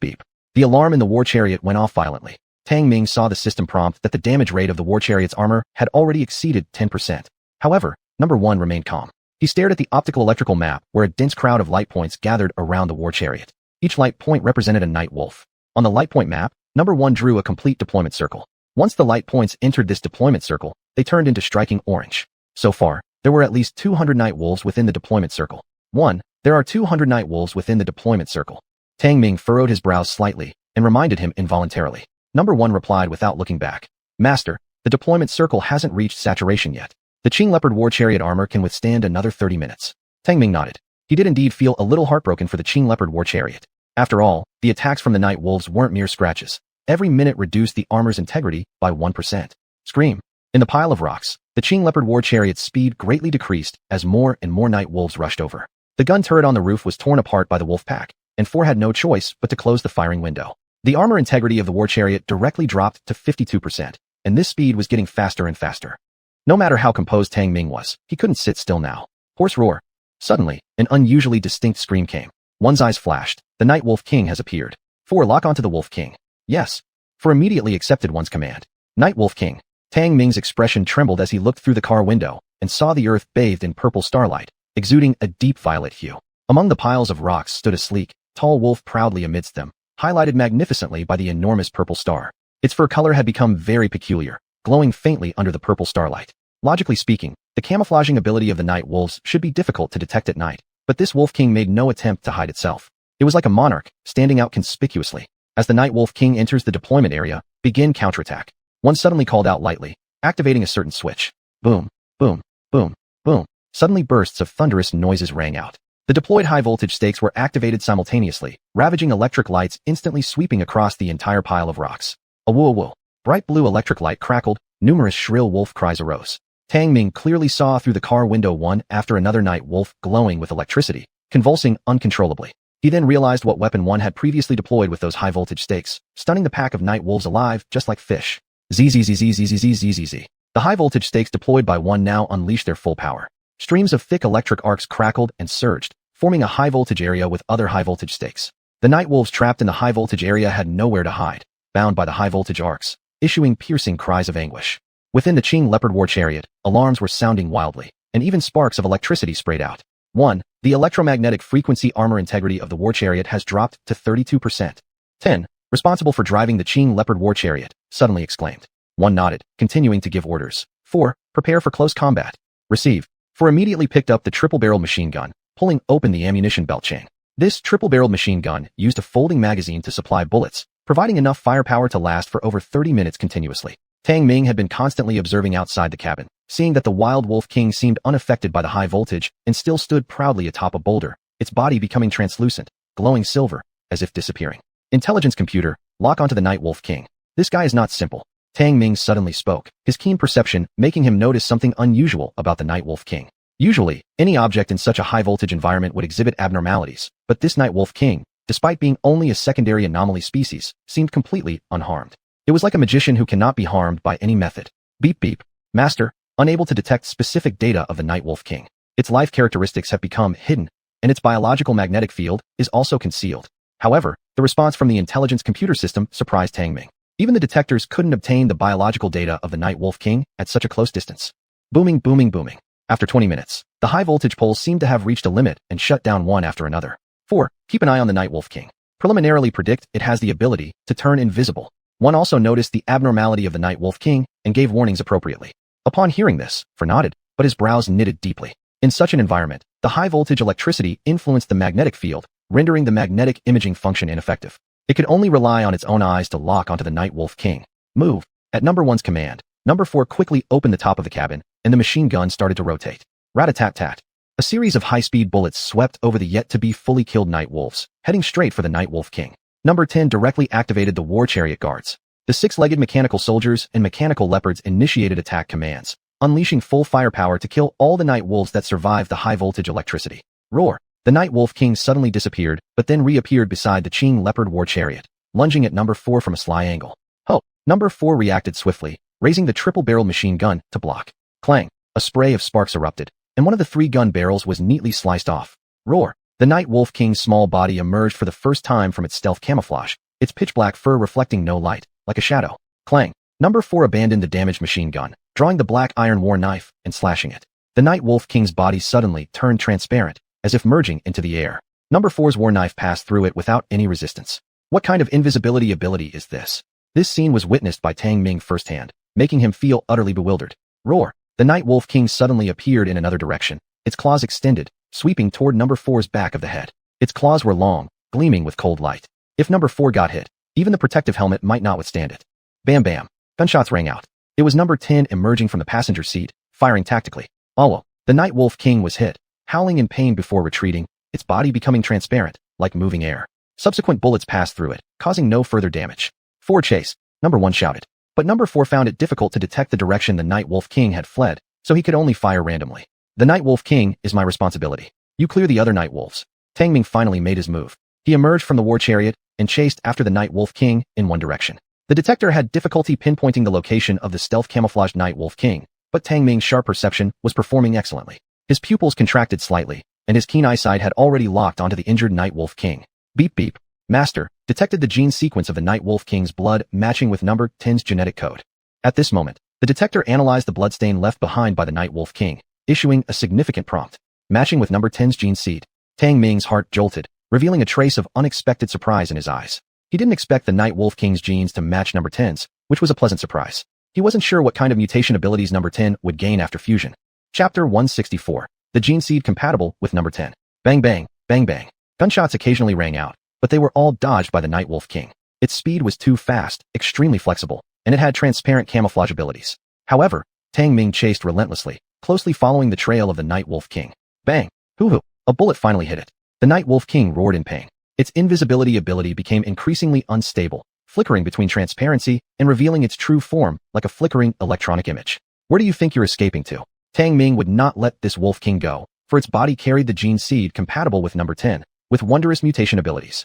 beep. The alarm in the war chariot went off violently. Tang Ming saw the system prompt that the damage rate of the war chariot's armor had already exceeded 10%. However, number 1 remained calm. He stared at the optical electrical map where a dense crowd of light points gathered around the war chariot. Each light point represented a night wolf. On the light point map, number 1 drew a complete deployment circle. Once the light points entered this deployment circle, they turned into striking orange. So far, there were at least 200 night wolves within the deployment circle. 1. There are 200 night wolves within the deployment circle. Tang Ming furrowed his brows slightly and reminded him involuntarily. Number 1 replied without looking back. Master, the deployment circle hasn't reached saturation yet. The Qing Leopard war chariot armor can withstand another 30 minutes. Tang Ming nodded. He did indeed feel a little heartbroken for the Qing Leopard war chariot. After all, the attacks from the night wolves weren't mere scratches. Every minute reduced the armor's integrity by 1%. Scream. In the pile of rocks, the Qing Leopard war chariot's speed greatly decreased as more and more night wolves rushed over. The gun turret on the roof was torn apart by the wolf pack, and 4 had no choice but to close the firing window. The armor integrity of the war chariot directly dropped to 52%, and this speed was getting faster and faster. No matter how composed Tang Ming was, he couldn't sit still now. Hoarse roar. Suddenly, an unusually distinct scream came. One's eyes flashed. The Night Wolf King has appeared. 4 lock onto the Wolf King. Yes. 4 immediately accepted one's command. Night Wolf King. Tang Ming's expression trembled as he looked through the car window and saw the earth bathed in purple starlight, exuding a deep violet hue. Among the piles of rocks stood a sleek, tall wolf proudly amidst them, highlighted magnificently by the enormous purple star. Its fur color had become very peculiar, glowing faintly under the purple starlight. Logically speaking, the camouflaging ability of the night wolves should be difficult to detect at night, but this Wolf King made no attempt to hide itself. It was like a monarch, standing out conspicuously. As the Night Wolf King enters the deployment area, begin counterattack. One suddenly called out lightly, activating a certain switch. Boom, boom, boom, boom. Suddenly bursts of thunderous noises rang out. The deployed high-voltage stakes were activated simultaneously, ravaging electric lights instantly sweeping across the entire pile of rocks. Awoo-awoo. Bright blue electric light crackled, numerous shrill wolf cries arose. Tang Ming clearly saw through the car window one after another night wolf glowing with electricity, convulsing uncontrollably. He then realized what weapon one had previously deployed with those high-voltage stakes, stunning the pack of night wolves alive just like fish. Zzzzzzzzzzzzz. The high-voltage stakes deployed by one now unleashed their full power. Streams of thick electric arcs crackled and surged, forming a high-voltage area with other high-voltage stakes. The night wolves trapped in the high-voltage area had nowhere to hide, bound by the high-voltage arcs, issuing piercing cries of anguish. Within the Qing Leopard war chariot, alarms were sounding wildly, and even sparks of electricity sprayed out. 1. The electromagnetic frequency armor integrity of the war chariot has dropped to 32%. 10. Responsible for driving the Qing Leopard war chariot, suddenly exclaimed. 1 nodded, continuing to give orders. 4. Prepare for close combat. Receive. 4 immediately picked up the triple-barreled machine gun, pulling open the ammunition belt chain. This triple-barreled machine gun used a folding magazine to supply bullets, providing enough firepower to last for over 30 minutes continuously. Tang Ming had been constantly observing outside the cabin, seeing that the Wild Wolf King seemed unaffected by the high voltage and still stood proudly atop a boulder, its body becoming translucent, glowing silver, as if disappearing. Intelligence computer, lock onto the Night Wolf King. This guy is not simple. Tang Ming suddenly spoke, his keen perception making him notice something unusual about the Night Wolf King. Usually, any object in such a high-voltage environment would exhibit abnormalities, but this Night Wolf King, despite being only a secondary anomaly species, seemed completely unharmed. It was like a magician who cannot be harmed by any method. Beep beep. Master, unable to detect specific data of the Night Wolf King. Its life characteristics have become hidden, and its biological magnetic field is also concealed. However, the response from the intelligence computer system surprised Tang Ming. Even the detectors couldn't obtain the biological data of the Night Wolf King at such a close distance. Booming, booming, booming. After 20 minutes, the high-voltage poles seemed to have reached a limit and shut down one after another. 4. Keep an eye on the Night Wolf King. Preliminarily predict it has the ability to turn invisible. One also noticed the abnormality of the Night Wolf King and gave warnings appropriately. Upon hearing this, For nodded, but his brows knitted deeply. In such an environment, the high-voltage electricity influenced the magnetic field, rendering the magnetic imaging function ineffective. It could only rely on its own eyes to lock onto the Night Wolf King. Move. At number 1's command, number 4 quickly opened the top of the cabin, and the machine gun started to rotate. Rat-a-tat-tat. A series of high-speed bullets swept over the yet-to-be fully killed night wolves, heading straight for the Night Wolf King. Number 10 directly activated the war chariot guards. The 6-legged mechanical soldiers and mechanical leopards initiated attack commands, unleashing full firepower to kill all the night wolves that survived the high-voltage electricity. Roar. The Night Wolf King suddenly disappeared, but then reappeared beside the Qing Leopard war chariot, lunging at number 4 from a sly angle. Ho! Number 4 reacted swiftly, raising the triple-barrel machine gun to block. Clang! A spray of sparks erupted, and one of the 3 gun barrels was neatly sliced off. Roar! The Night Wolf King's small body emerged for the first time from its stealth camouflage, its pitch-black fur reflecting no light, like a shadow. Clang! Number 4 abandoned the damaged machine gun, drawing the black iron war knife and slashing it. The Night Wolf King's body suddenly turned transparent, as if merging into the air. Number 4's war knife passed through it without any resistance. What kind of invisibility ability is this? This scene was witnessed by Tang Ming firsthand, making him feel utterly bewildered. Roar! The Night Wolf King suddenly appeared in another direction, its claws extended, sweeping toward Number 4's back of the head. Its claws were long, gleaming with cold light. If Number 4 got hit, even the protective helmet might not withstand it. Bam bam. Gunshots rang out. It was Number 10 emerging from the passenger seat, firing tactically. Awoke! The Night Wolf King was hit, howling in pain before retreating, its body becoming transparent, like moving air. Subsequent bullets passed through it, causing no further damage. Forward chase, Number 1 shouted. But Number 4 found it difficult to detect the direction the Night Wolf King had fled, so he could only fire randomly. The Night Wolf King is my responsibility. You clear the other Night Wolves. Tang Ming finally made his move. He emerged from the war chariot and chased after the Night Wolf King in one direction. The detector had difficulty pinpointing the location of the stealth camouflaged Night Wolf King, but Tang Ming's sharp perception was performing excellently. His pupils contracted slightly, and his keen eyesight had already locked onto the injured Night Wolf King. Beep beep. Master, detected the gene sequence of the Night Wolf King's blood matching with Number 10's genetic code. At this moment, the detector analyzed the bloodstain left behind by the Night Wolf King, issuing a significant prompt. Matching with Number 10's gene seed. Tang Ming's heart jolted, revealing a trace of unexpected surprise in his eyes. He didn't expect the Night Wolf King's genes to match Number 10's, which was a pleasant surprise. He wasn't sure what kind of mutation abilities Number 10 would gain after fusion. Chapter 164. The gene seed compatible with Number 10. Bang bang, bang bang. Gunshots occasionally rang out, but they were all dodged by the Night Wolf King. Its speed was too fast, extremely flexible, and it had transparent camouflage abilities. However, Tang Ming chased relentlessly, closely following the trail of the Night Wolf King. Bang! Hoo-hoo! A bullet finally hit it. The Night Wolf King roared in pain. Its invisibility ability became increasingly unstable, flickering between transparency and revealing its true form like a flickering electronic image. Where do you think you're escaping to? Tang Ming would not let this Wolf King go, for its body carried the gene seed compatible with Number 10, with wondrous mutation abilities.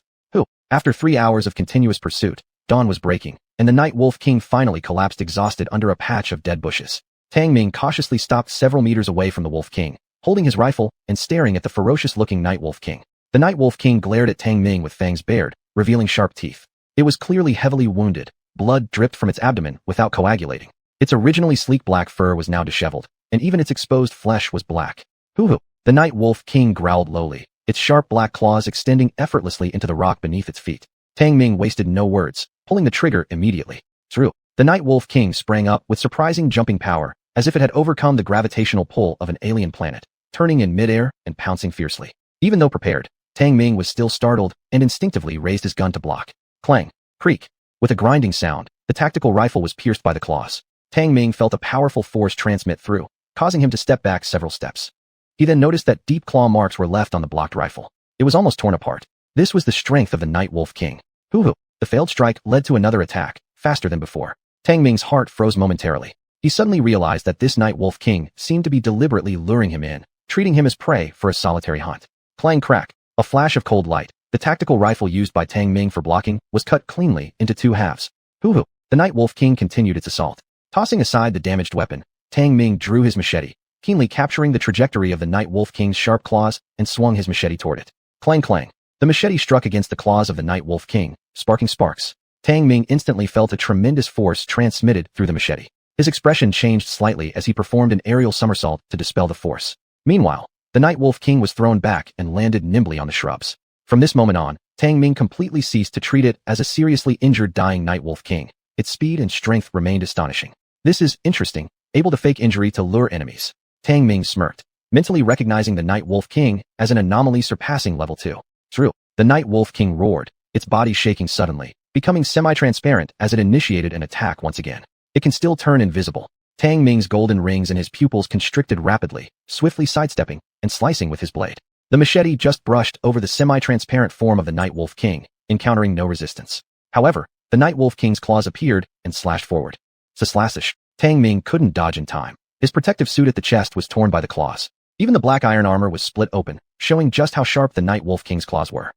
After 3 hours of continuous pursuit, dawn was breaking, and the Night Wolf King finally collapsed exhausted under a patch of dead bushes. Tang Ming cautiously stopped several meters away from the Wolf King, holding his rifle and staring at the ferocious-looking Night Wolf King. The Night Wolf King glared at Tang Ming with fangs bared, revealing sharp teeth. It was clearly heavily wounded. Blood dripped from its abdomen without coagulating. Its originally sleek black fur was now disheveled, and even its exposed flesh was black. Hoo-hoo! The Night Wolf King growled lowly, its sharp black claws extending effortlessly into the rock beneath its feet. Tang Ming wasted no words, pulling the trigger immediately. Through. The Night Wolf King sprang up with surprising jumping power, as if it had overcome the gravitational pull of an alien planet, turning in midair and pouncing fiercely. Even though prepared, Tang Ming was still startled and instinctively raised his gun to block. Clang. Creak. With a grinding sound, the tactical rifle was pierced by the claws. Tang Ming felt a powerful force transmit through, causing him to step back several steps. He then noticed that deep claw marks were left on the blocked rifle. It was almost torn apart. This was the strength of the Night Wolf King. Hoo-hoo! The failed strike led to another attack, faster than before. Tang Ming's heart froze momentarily. He suddenly realized that this Night Wolf King seemed to be deliberately luring him in, treating him as prey for a solitary hunt. Clang crack. A flash of cold light. The tactical rifle used by Tang Ming for blocking was cut cleanly into 2 halves. Hoo-hoo! The Night Wolf King continued its assault. Tossing aside the damaged weapon, Tang Ming drew his machete, keenly capturing the trajectory of the Night Wolf King's sharp claws and swung his machete toward it. Clang clang. The machete struck against the claws of the Night Wolf King, sparking sparks. Tang Ming instantly felt a tremendous force transmitted through the machete. His expression changed slightly as he performed an aerial somersault to dispel the force. Meanwhile, the Night Wolf King was thrown back and landed nimbly on the shrubs. From this moment on, Tang Ming completely ceased to treat it as a seriously injured dying Night Wolf King. Its speed and strength remained astonishing. This is interesting, able to fake injury to lure enemies. Tang Ming smirked, mentally recognizing the Night Wolf King as an anomaly surpassing level 2. True. The Night Wolf King roared, its body shaking suddenly, becoming semi-transparent as it initiated an attack once again. It can still turn invisible. Tang Ming's golden rings and his pupils constricted rapidly, swiftly sidestepping and slicing with his blade. The machete just brushed over the semi-transparent form of the Night Wolf King, encountering no resistance. However, the Night Wolf King's claws appeared and slashed forward. Slash. Tang Ming couldn't dodge in time. His protective suit at the chest was torn by the claws. Even the black iron armor was split open, showing just how sharp the Night Wolf King's claws were.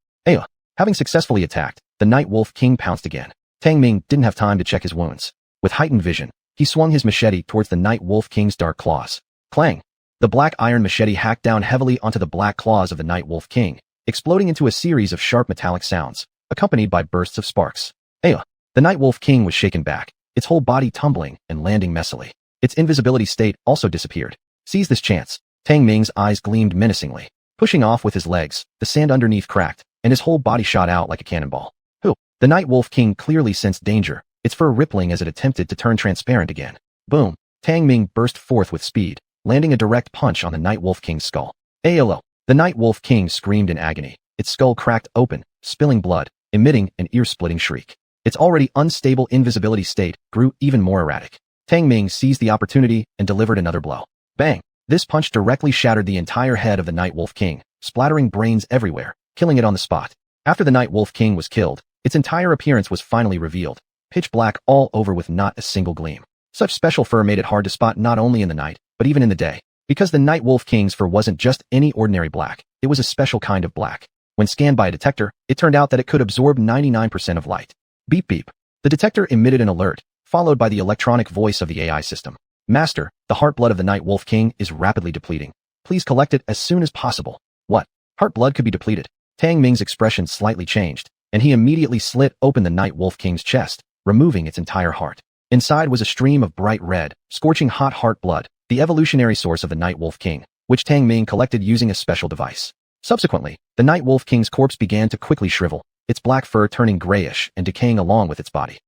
Having successfully attacked, the Night Wolf King pounced again. Tang Ming didn't have time to check his wounds. With heightened vision, he swung his machete towards the Night Wolf King's dark claws. Clang! The black iron machete hacked down heavily onto the black claws of the Night Wolf King, exploding into a series of sharp metallic sounds, accompanied by bursts of sparks. The Night Wolf King was shaken back, its whole body tumbling and landing messily. Its invisibility state also disappeared. Seize this chance. Tang Ming's eyes gleamed menacingly. Pushing off with his legs, the sand underneath cracked, and his whole body shot out like a cannonball. Who? The Night Wolf King clearly sensed danger, its fur rippling as it attempted to turn transparent again. Boom! Tang Ming burst forth with speed, landing a direct punch on the Night Wolf King's skull. Aolo! The Night Wolf King screamed in agony. Its skull cracked open, spilling blood, emitting an ear-splitting shriek. Its already unstable invisibility state grew even more erratic. Tang Ming seized the opportunity and delivered another blow. Bang! This punch directly shattered the entire head of the Night Wolf King, splattering brains everywhere, killing it on the spot. After the Night Wolf King was killed, its entire appearance was finally revealed, pitch black all over with not a single gleam. Such special fur made it hard to spot not only in the night, but even in the day. Because the Night Wolf King's fur wasn't just any ordinary black, it was a special kind of black. When scanned by a detector, it turned out that it could absorb 99% of light. Beep beep. The detector emitted an alert, followed by the electronic voice of the AI system. Master, the heart blood of the Night Wolf King is rapidly depleting. Please collect it as soon as possible. What? Heart blood could be depleted? Tang Ming's expression slightly changed, and he immediately slit open the Night Wolf King's chest, removing its entire heart. Inside was a stream of bright red, scorching hot heart blood, the evolutionary source of the Night Wolf King, which Tang Ming collected using a special device. Subsequently, the Night Wolf King's corpse began to quickly shrivel, its black fur turning grayish and decaying along with its body.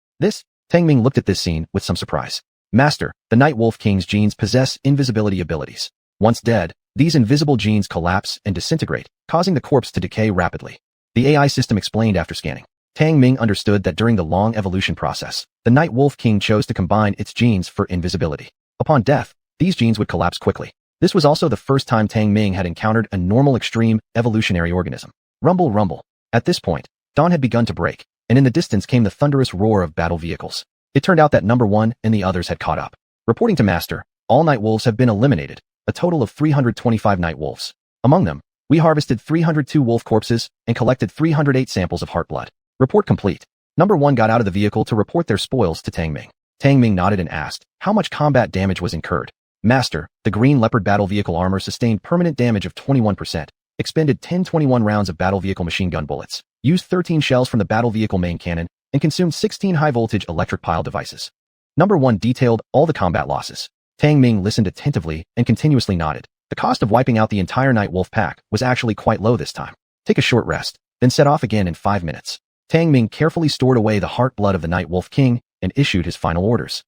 Tang Ming looked at this scene with some surprise. Master, the Night Wolf King's genes possess invisibility abilities. Once dead, these invisible genes collapse and disintegrate, causing the corpse to decay rapidly. The AI system explained after scanning. Tang Ming understood that during the long evolution process, the Night Wolf King chose to combine its genes for invisibility. Upon death, these genes would collapse quickly. This was also the first time Tang Ming had encountered a normal extreme evolutionary organism. Rumble, rumble. At this point, dawn had begun to break, and in the distance came the thunderous roar of battle vehicles. It turned out that number 1 and the others had caught up. Reporting to Master, all Night Wolves have been eliminated, a total of 325 Night Wolves. Among them, we harvested 302 wolf corpses and collected 308 samples of heart blood. Report complete. Number 1 got out of the vehicle to report their spoils to Tang Ming. Tang Ming nodded and asked how much combat damage was incurred. Master, the Green Leopard battle vehicle armor sustained permanent damage of 21%, expended 1021 rounds of battle vehicle machine gun bullets, used 13 shells from the battle vehicle main cannon, and consumed 16 high-voltage electric pile devices. Number 1 detailed all the combat losses. Tang Ming listened attentively and continuously nodded. The cost of wiping out the entire Night Wolf pack was actually quite low this time. Take a short rest, then set off again in 5 minutes. Tang Ming carefully stored away the heart blood of the Night Wolf King and issued his final orders.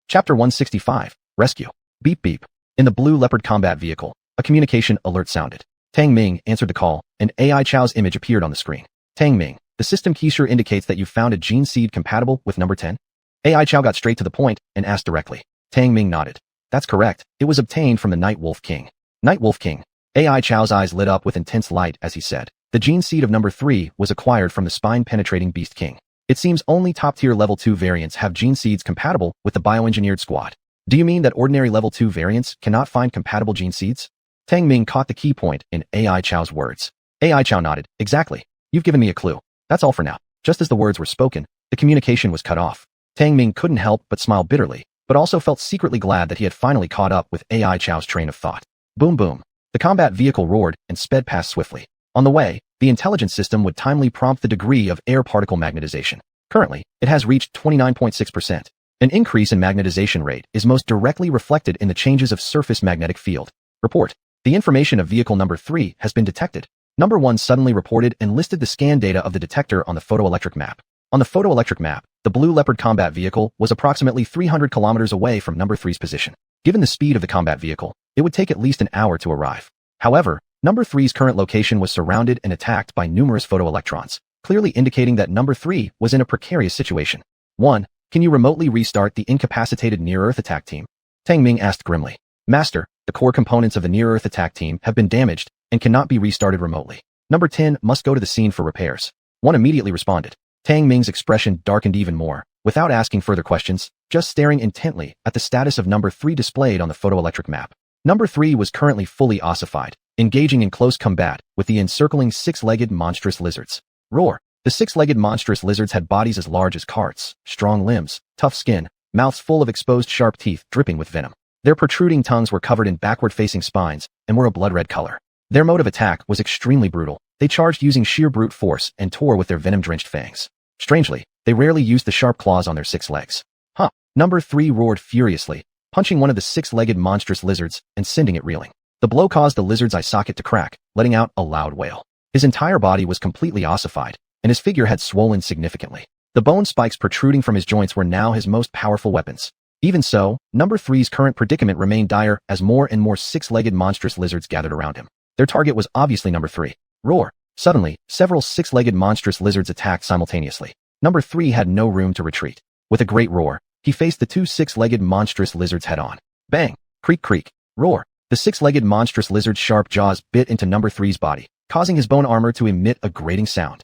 Chapter 165, Rescue. Beep beep. In the Blue Leopard combat vehicle, a communication alert sounded. Tang Ming answered the call, and AI Chow's image appeared on the screen. Tang Ming, the system keysure indicates that you found a gene seed compatible with number 10. AI Chow got straight to the point and asked directly. Tang Ming nodded. That's correct. It was obtained from the Night Wolf King. Night Wolf King. AI Chow's eyes lit up with intense light as he said. The gene seed of number 3 was acquired from the spine-penetrating Beast King. It seems only top-tier level 2 variants have gene seeds compatible with the bioengineered squad. Do you mean that ordinary level 2 variants cannot find compatible gene seeds? Tang Ming caught the key point in AI Chow's words. AI Chow nodded. Exactly. You've given me a clue. That's all for now. Just as the words were spoken, the communication was cut off. Tang Ming couldn't help but smile bitterly, but also felt secretly glad that he had finally caught up with AI Chow's train of thought. Boom boom. The combat vehicle roared and sped past swiftly. On the way, the intelligence system would timely prompt the degree of air particle magnetization. Currently, it has reached 29.6%. An increase in magnetization rate is most directly reflected in the changes of surface magnetic field. Report. The information of vehicle number 3 has been detected. Number 1 suddenly reported and listed the scan data of the detector on the photoelectric map. On the photoelectric map, the Blue Leopard combat vehicle was approximately 300 kilometers away from number 3's position. Given the speed of the combat vehicle, it would take at least an hour to arrive. However, number 3's current location was surrounded and attacked by numerous photoelectrons, clearly indicating that number 3 was in a precarious situation. 1. Can you remotely restart the incapacitated near-Earth attack team? Tang Ming asked grimly. Master, the core components of the near-Earth attack team have been damaged and cannot be restarted remotely. Number 10 must go to the scene for repairs. 1 immediately responded. Tang Ming's expression darkened even more, without asking further questions, just staring intently at the status of number 3 displayed on the photoelectric map. Number 3 was currently fully ossified, engaging in close combat with the encircling 6-legged monstrous lizards. Roar! The 6-legged monstrous lizards had bodies as large as carts, strong limbs, tough skin, mouths full of exposed sharp teeth dripping with venom. Their protruding tongues were covered in backward-facing spines and were a blood-red color. Their mode of attack was extremely brutal. They charged using sheer brute force and tore with their venom-drenched fangs. Strangely, they rarely used the sharp claws on their 6 legs. Huh! Number 3 roared furiously, punching one of the six-legged monstrous lizards and sending it reeling. The blow caused the lizard's eye socket to crack, letting out a loud wail. His entire body was completely ossified, and his figure had swollen significantly. The bone spikes protruding from his joints were now his most powerful weapons. Even so, number 3's current predicament remained dire as more and more six-legged monstrous lizards gathered around him. Their target was obviously number 3. Roar! Suddenly, several six-legged monstrous lizards attacked simultaneously. Number 3 had no room to retreat. With a great roar, he faced the two six-legged monstrous lizards head-on. Bang! Creak creak! Roar! The six-legged monstrous lizard's sharp jaws bit into number 3's body, causing his bone armor to emit a grating sound.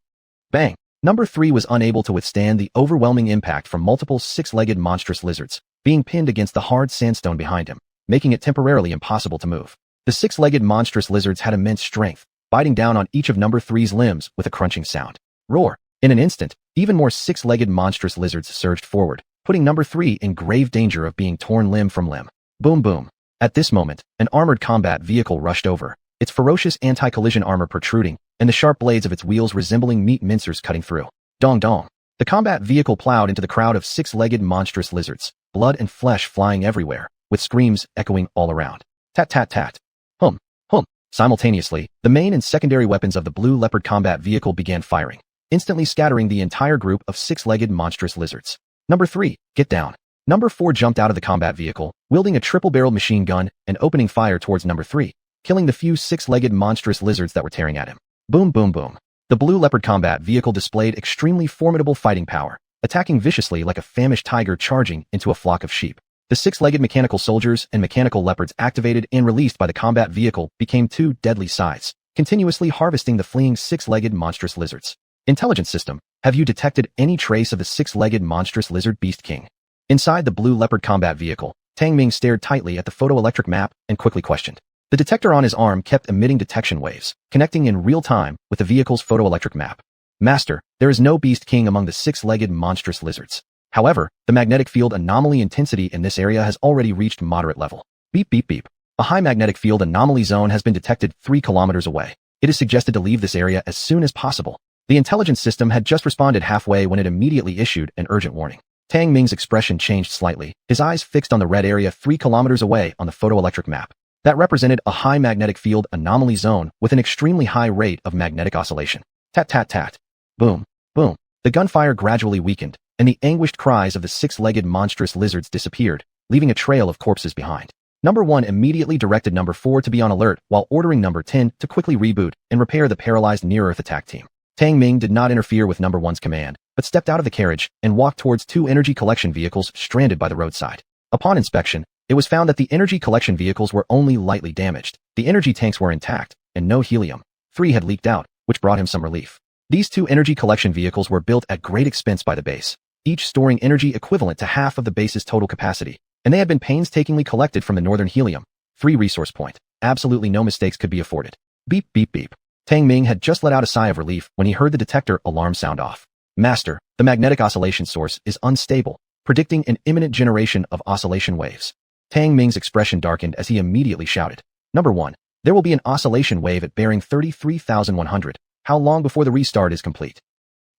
Bang! Number 3 was unable to withstand the overwhelming impact from multiple six-legged monstrous lizards, being pinned against the hard sandstone behind him, making it temporarily impossible to move. The six-legged monstrous lizards had immense strength, biting down on each of number 3's limbs with a crunching sound. Roar! In an instant, even more six-legged monstrous lizards surged forward, putting number 3 in grave danger of being torn limb from limb. Boom boom. At this moment, an armored combat vehicle rushed over, its ferocious anti-collision armor protruding, and the sharp blades of its wheels resembling meat mincers cutting through. Dong dong. The combat vehicle plowed into the crowd of six-legged monstrous lizards, blood and flesh flying everywhere, with screams echoing all around. Tat tat tat. Hum, hum. Simultaneously, the main and secondary weapons of the blue leopard combat vehicle began firing, instantly scattering the entire group of six-legged monstrous lizards. Number 3, get down. Number 4 jumped out of the combat vehicle, wielding a triple-barreled machine gun and opening fire towards number 3, killing the few six-legged monstrous lizards that were tearing at him. Boom boom boom. The blue leopard combat vehicle displayed extremely formidable fighting power, attacking viciously like a famished tiger charging into a flock of sheep. The six-legged mechanical soldiers and mechanical leopards activated and released by the combat vehicle became two deadly scythes, continuously harvesting the fleeing six-legged monstrous lizards. Intelligence system, have you detected any trace of the six-legged monstrous lizard beast king? Inside the blue leopard combat vehicle, Tang Ming stared tightly at the photoelectric map and quickly questioned. The detector on his arm kept emitting detection waves, connecting in real time with the vehicle's photoelectric map. Master, there is no beast king among the six-legged monstrous lizards. However, the magnetic field anomaly intensity in this area has already reached moderate level. Beep beep beep. A high magnetic field anomaly zone has been detected 3 kilometers away. It is suggested to leave this area as soon as possible. The intelligence system had just responded halfway when it immediately issued an urgent warning. Tang Ming's expression changed slightly, his eyes fixed on the red area 3 kilometers away on the photoelectric map. That represented a high magnetic field anomaly zone with an extremely high rate of magnetic oscillation. Tat tat tat. Boom, boom. The gunfire gradually weakened, and the anguished cries of the six-legged monstrous lizards disappeared, leaving a trail of corpses behind. Number 1 immediately directed number 4 to be on alert while ordering number 10 to quickly reboot and repair the paralyzed near-Earth attack team. Tang Ming did not interfere with number 1's command, but stepped out of the carriage and walked towards 2 energy collection vehicles stranded by the roadside. Upon inspection, it was found that the energy collection vehicles were only lightly damaged. The energy tanks were intact, and no helium-3 had leaked out, which brought him some relief. These 2 energy collection vehicles were built at great expense by the base, each storing energy equivalent to half of the base's total capacity, and they had been painstakingly collected from the northern helium-3 resource point. Absolutely no mistakes could be afforded. Beep beep beep. Tang Ming had just let out a sigh of relief when he heard the detector alarm sound off. Master, the magnetic oscillation source is unstable, predicting an imminent generation of oscillation waves. Tang Ming's expression darkened as he immediately shouted. Number 1, there will be an oscillation wave at bearing 33,100. How long before the restart is complete?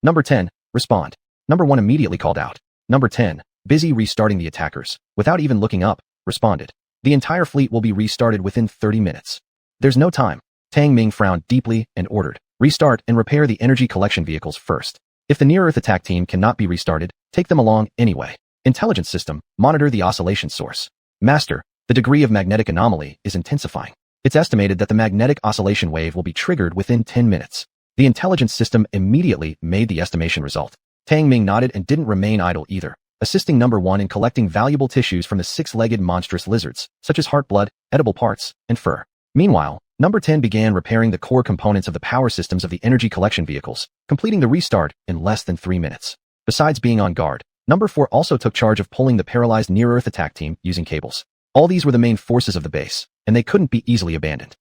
Number 10, respond. Number 1 immediately called out. Number 10, busy restarting the attackers, without even looking up, responded. The entire fleet will be restarted within 30 minutes. There's no time. Tang Ming frowned deeply and ordered, restart and repair the energy collection vehicles first. If the near-Earth attack team cannot be restarted, take them along anyway. Intelligence system, monitor the oscillation source. Master, the degree of magnetic anomaly is intensifying. It's estimated that the magnetic oscillation wave will be triggered within 10 minutes. The intelligence system immediately made the estimation result. Tang Ming nodded and didn't remain idle either, assisting number 1 in collecting valuable tissues from the six-legged monstrous lizards, such as heart blood, edible parts, and fur. Meanwhile, number 10 began repairing the core components of the power systems of the energy collection vehicles, completing the restart in less than 3 minutes. Besides being on guard, number 4 also took charge of pulling the paralyzed near-Earth attack team using cables. All these were the main forces of the base, and they couldn't be easily abandoned.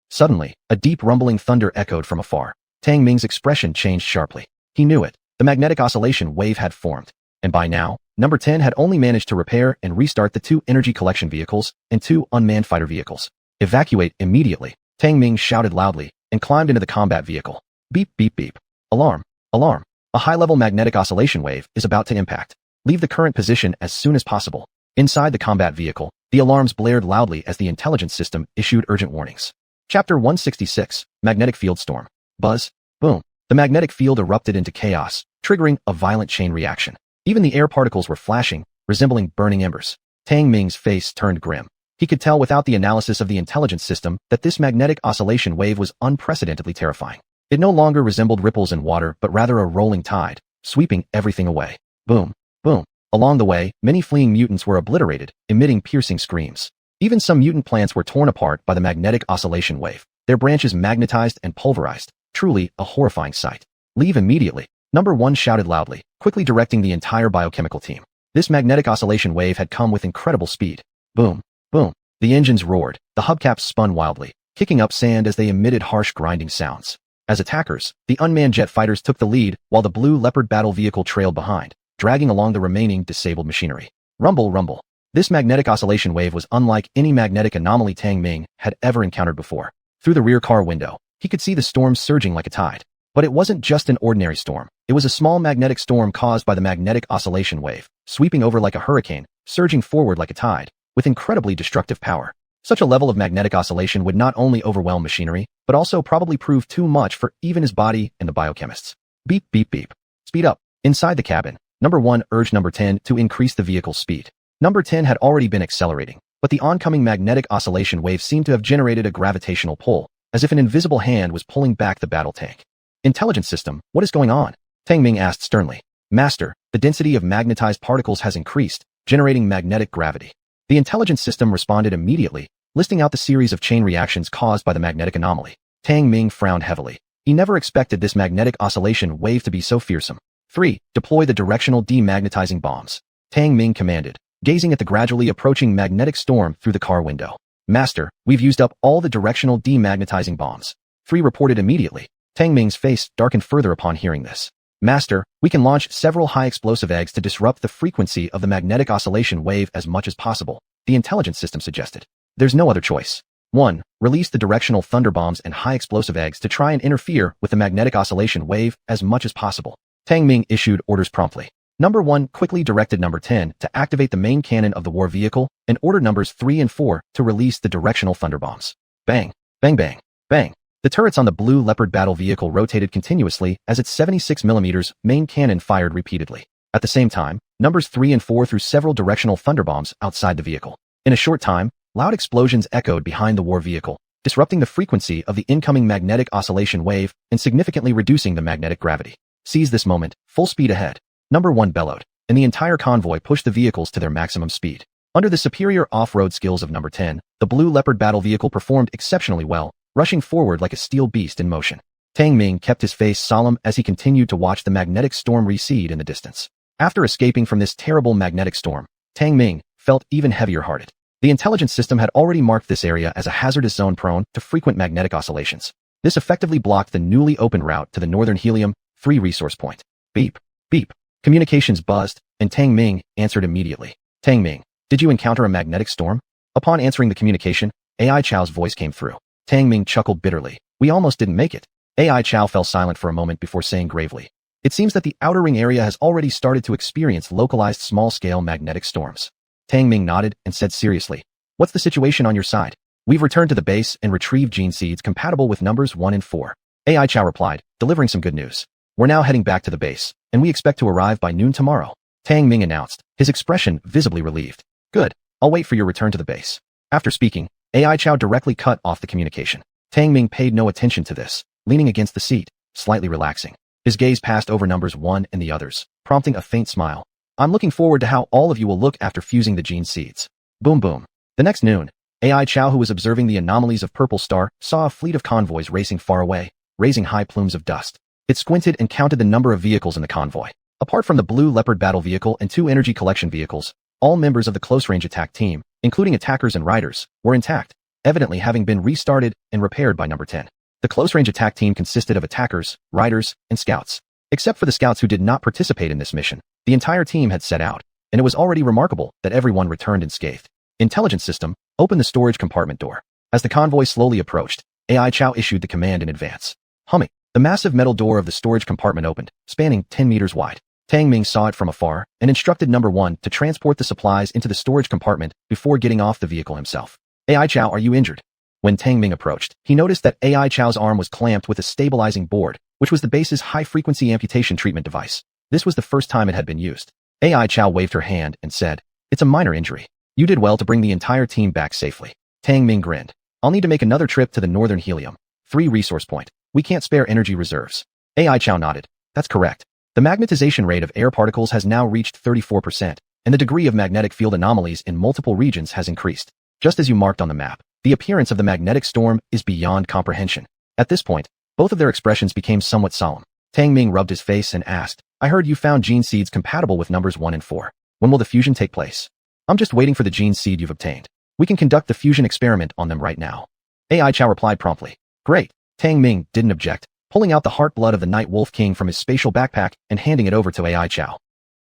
Suddenly, a deep rumbling thunder echoed from afar. Tang Ming's expression changed sharply. He knew it. The magnetic oscillation wave had formed, and by now, number 10 had only managed to repair and restart the 2 energy collection vehicles and 2 unmanned fighter vehicles. Evacuate immediately, Tang Ming shouted loudly and climbed into the combat vehicle. Beep beep beep. Alarm, alarm. A high-level magnetic oscillation wave is about to impact. Leave the current position as soon as possible. Inside the combat vehicle, the alarms blared loudly as the intelligence system issued urgent warnings. Chapter 166, Magnetic Field Storm. Buzz. Boom. The magnetic field erupted into chaos, triggering a violent chain reaction. Even the air particles were flashing, resembling burning embers. Tang Ming's face turned grim. He could tell without the analysis of the intelligence system that this magnetic oscillation wave was unprecedentedly terrifying. It no longer resembled ripples in water but rather a rolling tide, sweeping everything away. Boom. Boom. Along the way, many fleeing mutants were obliterated, emitting piercing screams. Even some mutant plants were torn apart by the magnetic oscillation wave, their branches magnetized and pulverized. Truly a horrifying sight. Leave immediately, Number 1 shouted loudly, quickly directing the entire biochemical team. This magnetic oscillation wave had come with incredible speed. Boom. Boom. The engines roared, the hubcaps spun wildly, kicking up sand as they emitted harsh grinding sounds. As attackers, the unmanned jet fighters took the lead while the blue Leopard battle vehicle trailed behind, dragging along the remaining disabled machinery. Rumble, rumble. This magnetic oscillation wave was unlike any magnetic anomaly Tang Ming had ever encountered before. Through the rear car window, he could see the storm surging like a tide. But it wasn't just an ordinary storm. It was a small magnetic storm caused by the magnetic oscillation wave, sweeping over like a hurricane, surging forward like a tide, with incredibly destructive power. Such a level of magnetic oscillation would not only overwhelm machinery, but also probably prove too much for even his body and the biochemists. Beep, beep, beep. Speed up. Inside the cabin, Number 1 urged Number 10 to increase the vehicle's speed. Number 10 had already been accelerating, but the oncoming magnetic oscillation wave seemed to have generated a gravitational pull, as if an invisible hand was pulling back the battle tank. Intelligence system, what is going on? Tang Ming asked sternly. Master, the density of magnetized particles has increased, generating magnetic gravity. The intelligence system responded immediately, listing out the series of chain reactions caused by the magnetic anomaly. Tang Ming frowned heavily. He never expected this magnetic oscillation wave to be so fearsome. 3. Deploy the directional demagnetizing bombs. Tang Ming commanded, gazing at the gradually approaching magnetic storm through the car window. Master, we've used up all the directional demagnetizing bombs. 3 reported immediately. Tang Ming's face darkened further upon hearing this. Master, we can launch several high-explosive eggs to disrupt the frequency of the magnetic oscillation wave as much as possible, the intelligence system suggested. There's no other choice. 1. Release the directional thunder bombs and high-explosive eggs to try and interfere with the magnetic oscillation wave as much as possible. Tang Ming issued orders promptly. Number 1 quickly directed Number 10 to activate the main cannon of the war vehicle and ordered Numbers 3 and 4 to release the directional thunder bombs. Bang, bang, bang, bang. The turrets on the blue Leopard battle vehicle rotated continuously as its 76mm main cannon fired repeatedly. At the same time, Numbers 3 and 4 threw several directional thunder bombs outside the vehicle. In a short time, loud explosions echoed behind the war vehicle, disrupting the frequency of the incoming magnetic oscillation wave and significantly reducing the magnetic gravity. Seize this moment, full speed ahead. Number 1 bellowed, and the entire convoy pushed the vehicles to their maximum speed. Under the superior off-road skills of Number 10, the blue Leopard battle vehicle performed exceptionally well, rushing forward like a steel beast in motion. Tang Ming kept his face solemn as he continued to watch the magnetic storm recede in the distance. After escaping from this terrible magnetic storm, Tang Ming felt even heavier-hearted. The intelligence system had already marked this area as a hazardous zone prone to frequent magnetic oscillations. This effectively blocked the newly opened route to the northern helium-3 resource point. Beep, beep. Communications buzzed, and Tang Ming answered immediately. Tang Ming, did you encounter a magnetic storm? Upon answering the communication, AI Chow's voice came through. Tang Ming chuckled bitterly. We almost didn't make it. AI Chow fell silent for a moment before saying gravely. It seems that the outer ring area has already started to experience localized small-scale magnetic storms. Tang Ming nodded and said seriously. What's the situation on your side? We've returned to the base and retrieved gene seeds compatible with Numbers 1 and 4. AI Chow replied, delivering some good news. We're now heading back to the base, and we expect to arrive by noon tomorrow. Tang Ming announced, his expression visibly relieved. Good. I'll wait for your return to the base. After speaking, AI Chow directly cut off the communication. Tang Ming paid no attention to this, leaning against the seat, slightly relaxing. His gaze passed over Numbers 1 and the others, prompting a faint smile. I'm looking forward to how all of you will look after fusing the gene seeds. Boom boom. The next noon, AI Chow, who was observing the anomalies of Purple Star, saw a fleet of convoys racing far away, raising high plumes of dust. It squinted and counted the number of vehicles in the convoy. Apart from the blue Leopard battle vehicle and 2 energy collection vehicles, all members of the close-range attack team, including attackers and riders, were intact, evidently having been restarted and repaired by Number 10. The close-range attack team consisted of attackers, riders, and scouts. Except for the scouts who did not participate in this mission, the entire team had set out, and it was already remarkable that everyone returned unscathed. Intelligence system, open the storage compartment door. As the convoy slowly approached, AI Chow issued the command in advance. Humming. The massive metal door of the storage compartment opened, spanning 10 meters wide. Tang Ming saw it from afar and instructed number 1 to transport the supplies into the storage compartment before getting off the vehicle himself. AI Chow, are you injured? When Tang Ming approached, he noticed that AI Chow's arm was clamped with a stabilizing board, which was the base's high-frequency amputation treatment device. This was the first time it had been used. AI Chow waved her hand and said, "It's a minor injury. You did well to bring the entire team back safely." Tang Ming grinned. "I'll need to make another trip to the Northern Helium 3 resource point. We can't spare energy reserves." AI Chow nodded. "That's correct. The magnetization rate of air particles has now reached 34%, and the degree of magnetic field anomalies in multiple regions has increased. Just as you marked on the map, the appearance of the magnetic storm is beyond comprehension." At this point, both of their expressions became somewhat solemn. Tang Ming rubbed his face and asked, "I heard you found gene seeds compatible with numbers 1 and 4. When will the fusion take place?" "I'm just waiting for the gene seed you've obtained. We can conduct the fusion experiment on them right now." AI Chow replied promptly. "Great." Tang Ming didn't object, pulling out the heart blood of the Night Wolf King from his spatial backpack and handing it over to AI Chow.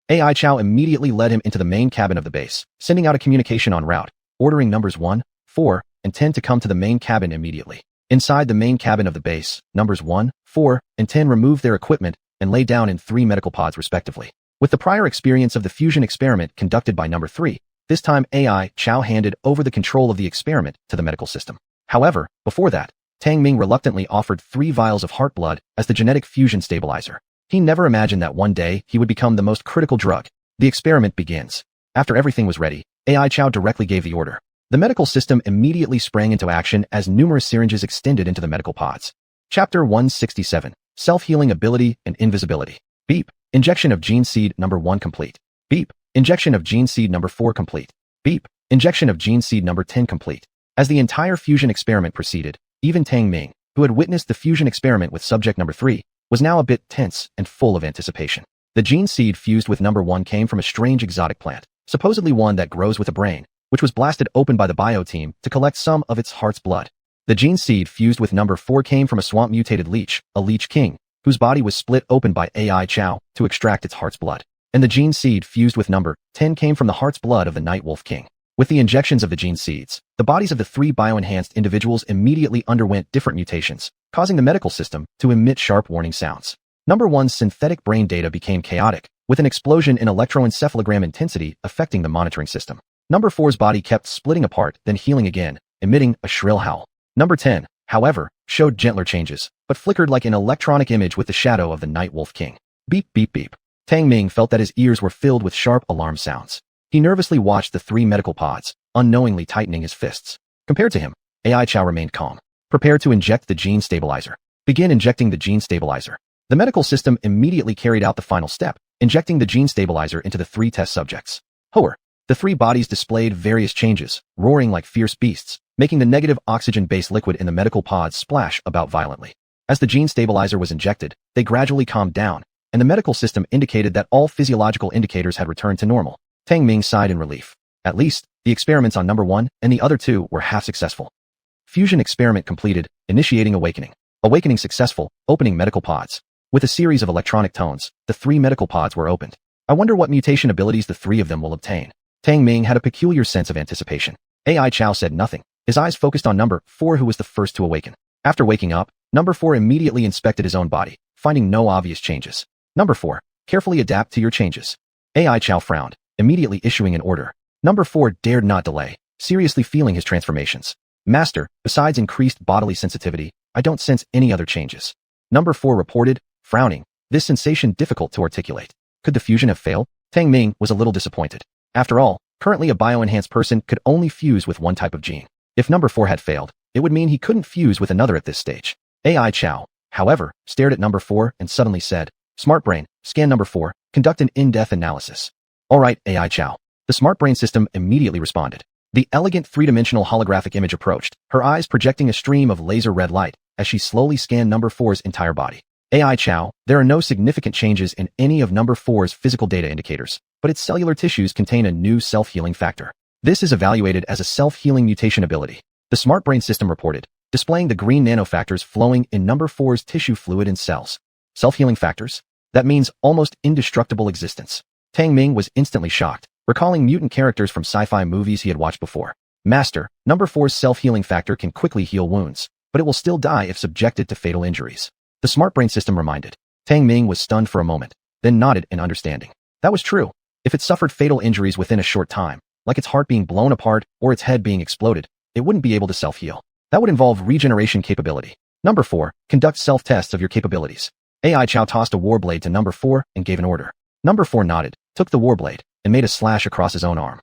AI Chow immediately led him into the main cabin of the base, sending out a communication en route, ordering numbers 1, 4, and 10 to come to the main cabin immediately. Inside the main cabin of the base, numbers 1, 4, and 10 removed their equipment and lay down in 3 medical pods respectively. With the prior experience of the fusion experiment conducted by number 3, this time AI Chow handed over the control of the experiment to the medical system. However, before that, Tang Ming reluctantly offered 3 vials of heart blood as the genetic fusion stabilizer. He never imagined that one day he would become the most critical drug. The experiment begins. After everything was ready, AI Chow directly gave the order. The medical system immediately sprang into action as numerous syringes extended into the medical pods. Chapter 167, Self-Healing Ability and Invisibility. Beep. Injection of gene seed number 1 complete. Beep. Injection of gene seed number 4 complete. Beep. Injection of gene seed number 10 complete. As the entire fusion experiment proceeded, even Tang Ming, who had witnessed the fusion experiment with subject number 3, was now a bit tense and full of anticipation. The gene seed fused with number 1 came from a strange exotic plant, supposedly one that grows with a brain, which was blasted open by the bio team to collect some of its heart's blood. The gene seed fused with number 4 came from a swamp-mutated leech, a leech king, whose body was split open by AI Chow to extract its heart's blood. And the gene seed fused with number 10 came from the heart's blood of the Night Wolf King. With the injections of the gene seeds, the bodies of the 3 bio-enhanced individuals immediately underwent different mutations, causing the medical system to emit sharp warning sounds. Number 1's synthetic brain data became chaotic, with an explosion in electroencephalogram intensity affecting the monitoring system. Number 4's body kept splitting apart, then healing again, emitting a shrill howl. Number 10, however, showed gentler changes, but flickered like an electronic image with the shadow of the Night Wolf King. Beep, beep, beep. Tang Ming felt that his ears were filled with sharp alarm sounds. He nervously watched the 3 medical pods, unknowingly tightening his fists. Compared to him, AI Chow remained calm. Prepared to inject the gene stabilizer. Begin injecting the gene stabilizer. The medical system immediately carried out the final step, injecting the gene stabilizer into the 3 test subjects. However, the 3 bodies displayed various changes, roaring like fierce beasts, making the negative oxygen-based liquid in the medical pods splash about violently. As the gene stabilizer was injected, they gradually calmed down, and the medical system indicated that all physiological indicators had returned to normal. Tang Ming sighed in relief. At least, the experiments on number 1 and the other 2 were half successful. Fusion experiment completed, initiating awakening. Awakening successful, opening medical pods. With a series of electronic tones, the 3 medical pods were opened. I wonder what mutation abilities the 3 of them will obtain. Tang Ming had a peculiar sense of anticipation. AI Chow said nothing. His eyes focused on number 4, who was the first to awaken. After waking up, number 4 immediately inspected his own body, finding no obvious changes. Number 4, carefully adapt to your changes. AI Chow frowned, immediately issuing an order. Number 4 dared not delay, seriously feeling his transformations. Master, besides increased bodily sensitivity, I don't sense any other changes. Number 4 reported, frowning, this sensation difficult to articulate. Could the fusion have failed? Tang Ming was a little disappointed. After all, currently a bio-enhanced person could only fuse with one type of gene. If number 4 had failed, it would mean he couldn't fuse with another at this stage. AI Chow, however, stared at number 4 and suddenly said, Smart Brain, scan number 4, conduct an in-depth analysis. Alright, AI Chow. The Smart Brain system immediately responded. The elegant 3-dimensional holographic image approached, her eyes projecting a stream of laser red light as she slowly scanned number 4's entire body. AI Chow, there are no significant changes in any of number 4's physical data indicators, but its cellular tissues contain a new self-healing factor. This is evaluated as a self-healing mutation ability. The Smart Brain system reported, displaying the green nanofactors flowing in number 4's tissue fluid and cells. Self-healing factors? That means almost indestructible existence. Tang Ming was instantly shocked, recalling mutant characters from sci-fi movies he had watched before. Master, number 4's self-healing factor can quickly heal wounds, but it will still die if subjected to fatal injuries. The Smart Brain system reminded. Tang Ming was stunned for a moment. then nodded in understanding. That was true. If it suffered fatal injuries within a short time, like its heart being blown apart or its head being exploded, it wouldn't be able to self-heal. That would involve regeneration capability. Number 4, conduct self-tests of your capabilities. AI Chow tossed a warblade to number 4 and gave an order. Number 4 nodded, took the warblade, and made a slash across his own arm.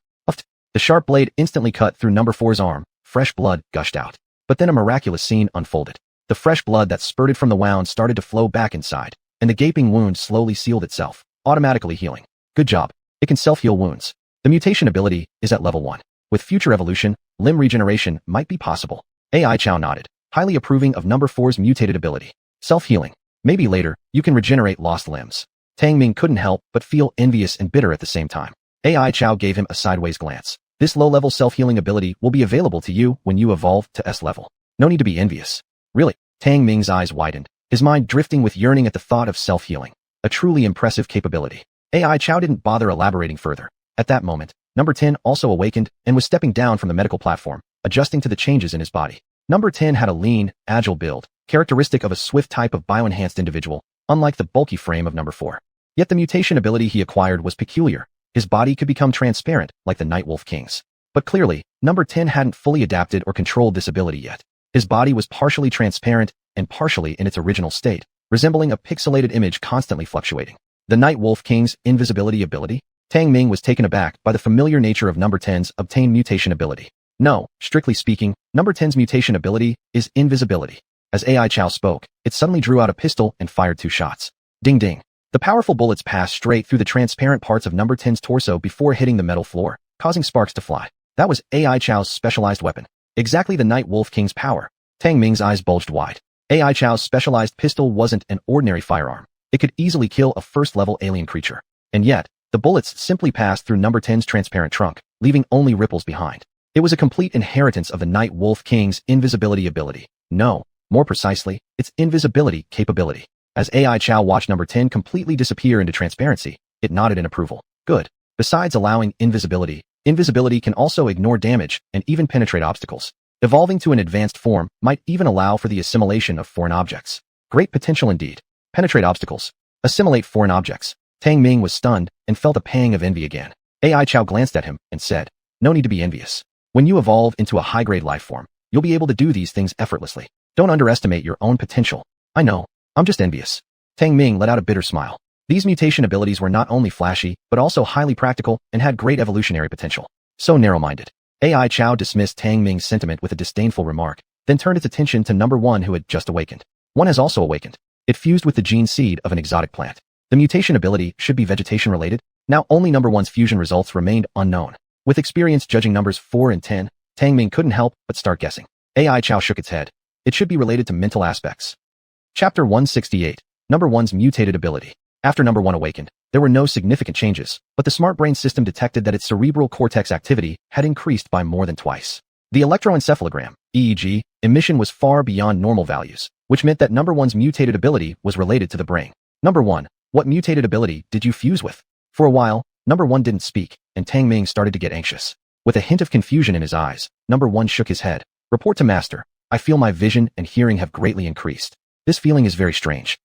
The sharp blade instantly cut through number 4's arm, fresh blood gushed out. But then a miraculous scene unfolded. The fresh blood that spurted from the wound started to flow back inside, and the gaping wound slowly sealed itself, automatically healing. Good job. It can self-heal wounds. The mutation ability is at level 1. With future evolution, limb regeneration might be possible. AI Chow nodded, highly approving of number 4's mutated ability. Self-healing. Maybe later, you can regenerate lost limbs. Tang Ming couldn't help but feel envious and bitter at the same time. AI Chow gave him a sideways glance. This low-level self-healing ability will be available to you when you evolve to S level. No need to be envious. Really? Tang Ming's eyes widened, his mind drifting with yearning at the thought of self-healing. A truly impressive capability. AI Chow didn't bother elaborating further. At that moment, number 10 also awakened and was stepping down from the medical platform, adjusting to the changes in his body. Number 10 had a lean, agile build, characteristic of a swift type of bioenhanced individual, unlike the bulky frame of number 4. Yet the mutation ability he acquired was peculiar. His body could become transparent, like the Nightwolf King's. But clearly, number 10 hadn't fully adapted or controlled this ability yet. His body was partially transparent and partially in its original state, resembling a pixelated image constantly fluctuating. The Nightwolf King's invisibility ability? Tang Ming was taken aback by the familiar nature of number 10's obtained mutation ability. No, strictly speaking, number 10's mutation ability is invisibility. As AI Chow spoke, it suddenly drew out a pistol and fired 2 shots. Ding ding. The powerful bullets passed straight through the transparent parts of number 10's torso before hitting the metal floor, causing sparks to fly. That was AI Chow's specialized weapon. Exactly the Nightwolf King's power. Tang Ming's eyes bulged wide. AI Chow's specialized pistol wasn't an ordinary firearm. It could easily kill a first-level alien creature. And yet, the bullets simply passed through number 10's transparent trunk, leaving only ripples behind. It was a complete inheritance of the Nightwolf King's invisibility ability. No, more precisely, its invisibility capability. As AI Chow watched number 10 completely disappear into transparency, it nodded in approval. Good. Besides allowing invisibility, invisibility can also ignore damage and even penetrate obstacles. Evolving to an advanced form might even allow for the assimilation of foreign objects. Great potential indeed. Penetrate obstacles. Assimilate foreign objects. Tang Ming was stunned and felt a pang of envy again. AI Chow glanced at him and said, "No need to be envious. When you evolve into a high-grade life form, you'll be able to do these things effortlessly. Don't underestimate your own potential." "I know. I'm just envious." Tang Ming let out a bitter smile. These mutation abilities were not only flashy, but also highly practical and had great evolutionary potential. So narrow-minded. AI Chow dismissed Tang Ming's sentiment with a disdainful remark, then turned its attention to number 1 who had just awakened. One has also awakened. It fused with the gene seed of an exotic plant. The mutation ability should be vegetation-related. Now only number 1's fusion results remained unknown. With experience judging numbers 4 and 10, Tang Ming couldn't help but start guessing. AI Chow shook its head. It should be related to mental aspects. Chapter 168. Number 1's mutated ability. After number 1 awakened, there were no significant changes, but the smart brain system detected that its cerebral cortex activity had increased by more than twice. The electroencephalogram, EEG, emission was far beyond normal values, which meant that number 1's mutated ability was related to the brain. Number 1, what mutated ability did you fuse with? For a while, number 1 didn't speak, and Tang Ming started to get anxious. With a hint of confusion in his eyes, number 1 shook his head. Report to master. I feel my vision and hearing have greatly increased. This feeling is very strange.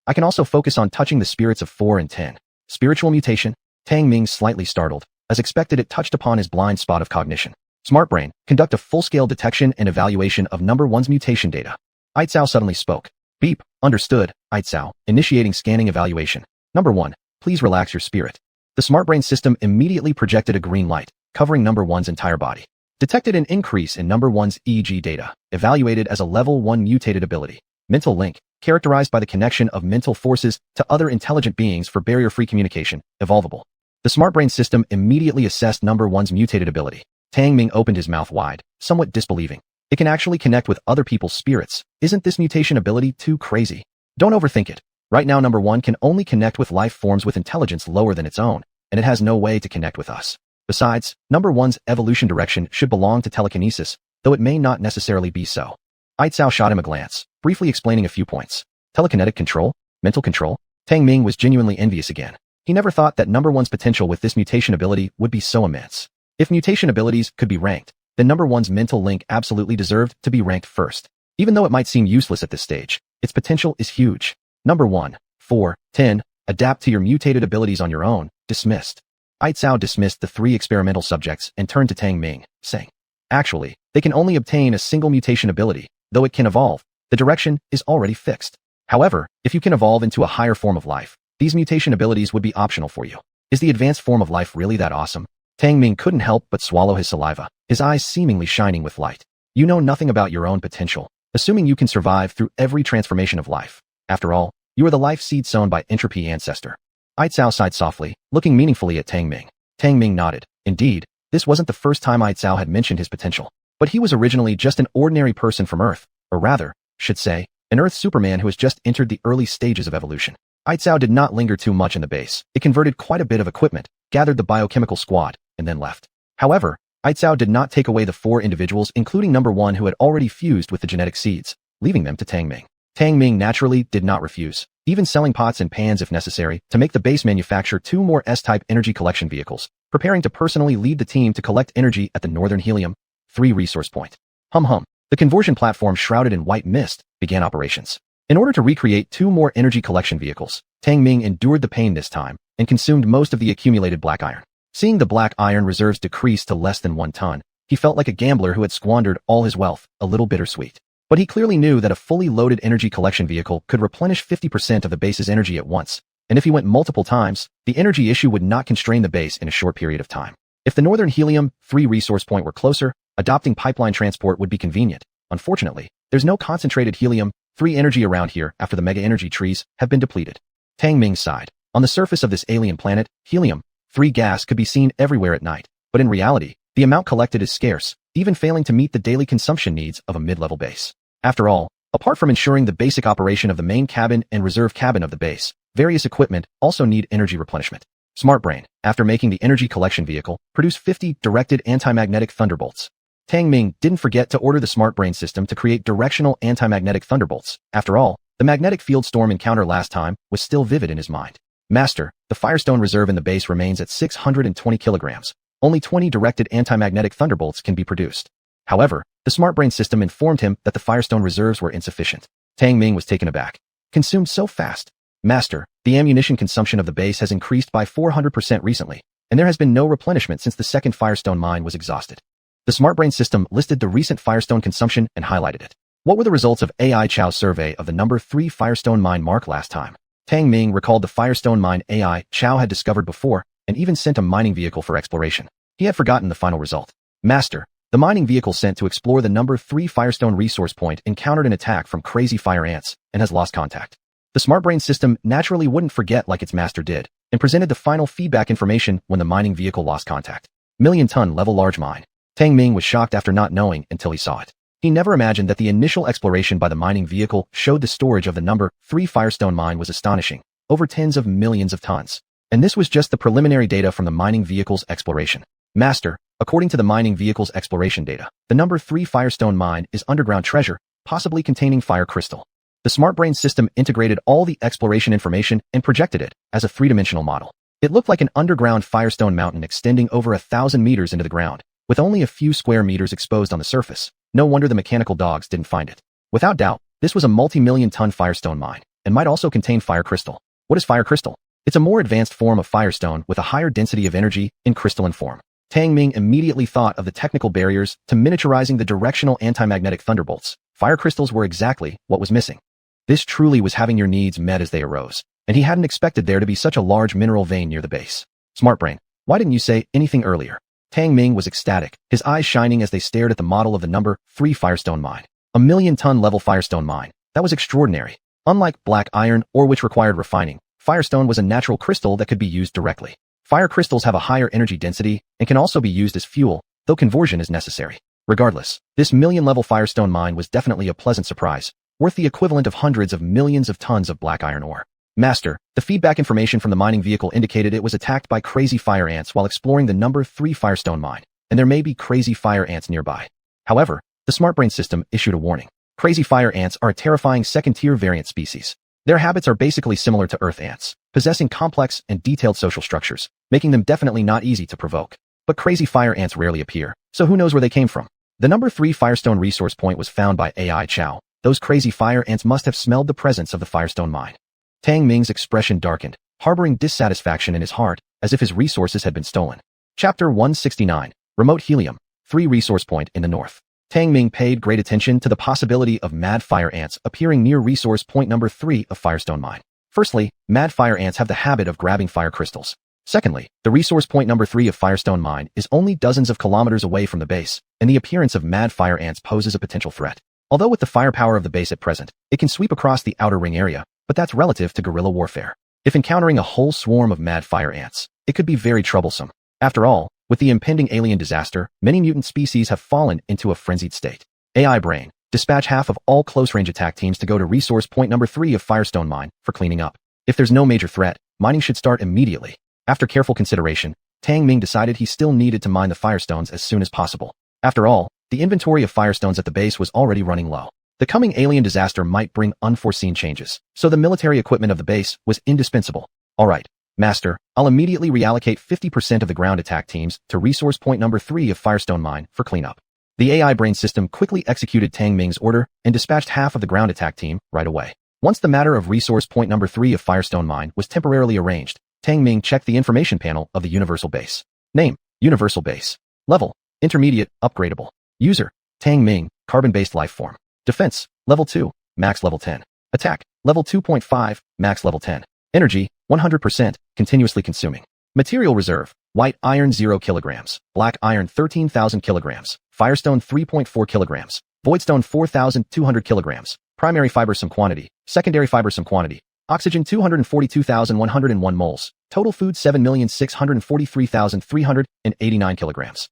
I can also focus on touching the spirits of 4 and 10. Spiritual mutation? Tang Ming slightly startled. As expected, it touched upon his blind spot of cognition. Smart brain, conduct a full-scale detection and evaluation of number 1's mutation data. Aitzao suddenly spoke. Beep, understood, Aitzao, initiating scanning evaluation. Number 1, please relax your spirit. The smart brain system immediately projected a green light, covering number 1's entire body. Detected an increase in number 1's EEG data, evaluated as a level 1 mutated ability. Mental link, characterized by the connection of mental forces to other intelligent beings for barrier-free communication, evolvable. The smart brain system immediately assessed number 1's mutated ability. Tang Ming opened his mouth wide, somewhat disbelieving. It can actually connect with other people's spirits. Isn't this mutation ability too crazy? Don't overthink it. Right now number 1 can only connect with life forms with intelligence lower than its own, and it has no way to connect with us. Besides, number 1's evolution direction should belong to telekinesis, though it may not necessarily be so. Aitzao shot him a glance, briefly explaining a few points. Telekinetic control? Mental control? Tang Ming was genuinely envious again. He never thought that number 1's potential with this mutation ability would be so immense. If mutation abilities could be ranked, then number 1's mental link absolutely deserved to be ranked first. Even though it might seem useless at this stage, its potential is huge. Number 1, 4, 10, Adapt to your mutated abilities on your own. Dismissed. Aitzao dismissed the 3 experimental subjects and turned to Tang Ming, saying, actually, they can only obtain a single mutation ability, though it can evolve. The direction is already fixed. However, if you can evolve into a higher form of life, these mutation abilities would be optional for you. Is the advanced form of life really that awesome? Tang Ming couldn't help but swallow his saliva, his eyes seemingly shining with light. You know nothing about your own potential, assuming you can survive through every transformation of life. After all, you are the life seed sown by entropy ancestor. Aitzao sighed softly, looking meaningfully at Tang Ming. Tang Ming nodded. Indeed, this wasn't the first time Aitzao had mentioned his potential. But he was originally just an ordinary person from Earth, or rather, should say, an Earth Superman who has just entered the early stages of evolution. Aitzao did not linger too much in the base. It converted quite a bit of equipment, gathered the biochemical squad, and then left. However, Aitzao did not take away the 4 individuals including number 1 who had already fused with the genetic seeds, leaving them to Tang Ming. Tang Ming naturally did not refuse, even selling pots and pans if necessary, to make the base manufacture 2 more S-type energy collection vehicles, preparing to personally lead the team to collect energy at the Northern Helium 3 resource point. The conversion platform shrouded in white mist began operations. In order to recreate 2 more energy collection vehicles, Tang Ming endured the pain this time and consumed most of the accumulated black iron. Seeing the black iron reserves decrease to less than 1 ton, he felt like a gambler who had squandered all his wealth, a little bittersweet. But he clearly knew that a fully loaded energy collection vehicle could replenish 50% of the base's energy at once, and if he went multiple times, the energy issue would not constrain the base in a short period of time. If the Northern Helium 3 resource point were closer, adopting pipeline transport would be convenient. Unfortunately, there's no concentrated Helium 3 energy around here after the mega energy trees have been depleted. Tang Ming sighed. On the surface of this alien planet, Helium 3 gas could be seen everywhere at night, but in reality, the amount collected is scarce, even failing to meet the daily consumption needs of a mid-level base. After all, apart from ensuring the basic operation of the main cabin and reserve cabin of the base, various equipment also need energy replenishment. Smart Brain, after making the energy collection vehicle, produced 50 directed anti-magnetic thunderbolts. Tang Ming didn't forget to order the Smart Brain system to create directional anti-magnetic thunderbolts. After all, the magnetic field storm encounter last time was still vivid in his mind. Master, the Firestone reserve in the base remains at 620 kilograms. Only 20 directed anti-magnetic thunderbolts can be produced. However, the Smart Brain system informed him that the Firestone reserves were insufficient. Tang Ming was taken aback. Consumed so fast. Master, the ammunition consumption of the base has increased by 400% recently, and there has been no replenishment since the second Firestone mine was exhausted. The Smart Brain system listed the recent Firestone consumption and highlighted it. What were the results of AI Chow's survey of the number 3 Firestone mine mark last time? Tang Ming recalled the Firestone mine AI Chow had discovered before, and even sent a mining vehicle for exploration. He had forgotten the final result. Master, the mining vehicle sent to explore the number 3 Firestone resource point encountered an attack from crazy fire ants and has lost contact. The Smart Brain system naturally wouldn't forget like its master did, and presented the final feedback information when the mining vehicle lost contact. Million-ton level large mine. Tang Ming was shocked after not knowing until he saw it. He never imagined that the initial exploration by the mining vehicle showed the storage of the number 3 Firestone mine was astonishing, over tens of millions of tons. And this was just the preliminary data from the mining vehicle's exploration. Master, according to the mining vehicle's exploration data, the number 3 Firestone mine is underground treasure, possibly containing fire crystal. The Smart Brain system integrated all the exploration information and projected it as a 3-dimensional model. It looked like an underground Firestone mountain extending over 1,000 meters into the ground, with only a few square meters exposed on the surface. No wonder the mechanical dogs didn't find it. Without doubt, this was a multi-million-ton Firestone mine, and might also contain fire crystal. What is fire crystal? It's a more advanced form of Firestone with a higher density of energy in crystalline form. Tang Ming immediately thought of the technical barriers to miniaturizing the directional anti-magnetic thunderbolts. Fire crystals were exactly what was missing. This truly was having your needs met as they arose, and he hadn't expected there to be such a large mineral vein near the base. Smart Brain, why didn't you say anything earlier? Tang Ming was ecstatic, his eyes shining as they stared at the model of the number 3 Firestone mine. A million-ton level Firestone mine. That was extraordinary. Unlike black iron, or which required refining, Firestone was a natural crystal that could be used directly. Fire crystals have a higher energy density and can also be used as fuel, though conversion is necessary. Regardless, this million-level Firestone mine was definitely a pleasant surprise, worth the equivalent of hundreds of millions of tons of black iron ore. Master, the feedback information from the mining vehicle indicated it was attacked by crazy fire ants while exploring the number 3 Firestone mine, and there may be crazy fire ants nearby. However, the Smart Brain system issued a warning. Crazy fire ants are a terrifying second-tier variant species. Their habits are basically similar to Earth ants, possessing complex and detailed social structures, making them definitely not easy to provoke. But crazy fire ants rarely appear, so who knows where they came from? The number 3 Firestone resource point was found by AI Chow. Those crazy fire ants must have smelled the presence of the Firestone mine. Tang Ming's expression darkened. harboring dissatisfaction in his heart, as if his resources had been stolen. Chapter 169, Remote Helium, 3 resource point in the north. Tang Ming paid great attention to the possibility of mad fire ants appearing near resource point number 3 of Firestone Mine. Firstly, mad fire ants have the habit of grabbing fire crystals. Secondly, the resource point number 3 of Firestone Mine is only dozens of kilometers away from the base, and the appearance of mad fire ants poses a potential threat. Although with the firepower of the base at present, it can sweep across the outer ring area, but that's relative to guerrilla warfare. If encountering a whole swarm of mad fire ants, it could be very troublesome. After all, with the impending alien disaster, many mutant species have fallen into a frenzied state. AI Brain, dispatch half of all close-range attack teams to go to resource point number 3 of Firestone Mine for cleaning up. If there's no major threat, mining should start immediately. After careful consideration, Tang Ming decided he still needed to mine the firestones as soon as possible. After all, the inventory of firestones at the base was already running low. The coming alien disaster might bring unforeseen changes, so the military equipment of the base was indispensable. Alright, Master, I'll immediately reallocate 50% of the ground attack teams to resource point number 3 of Firestone Mine for cleanup. The AI brain system quickly executed Tang Ming's order and dispatched half of the ground attack team right away. Once the matter of resource point number 3 of Firestone Mine was temporarily arranged, Tang Ming checked the information panel of the Universal Base. Name, Universal Base. Level, Intermediate, Upgradable. User, Tang Ming, Carbon-based life form. Defense, Level 2, Max Level 10. Attack, Level 2.5, Max Level 10. Energy, 100%, continuously consuming. Material reserve, white iron 0 kilograms, black iron 13,000 kilograms, firestone 3.4 kilograms, voidstone 4,200 kilograms, primary fiber some quantity, secondary fiber some quantity, oxygen 242,101 moles, total food 7,643,389 kilograms.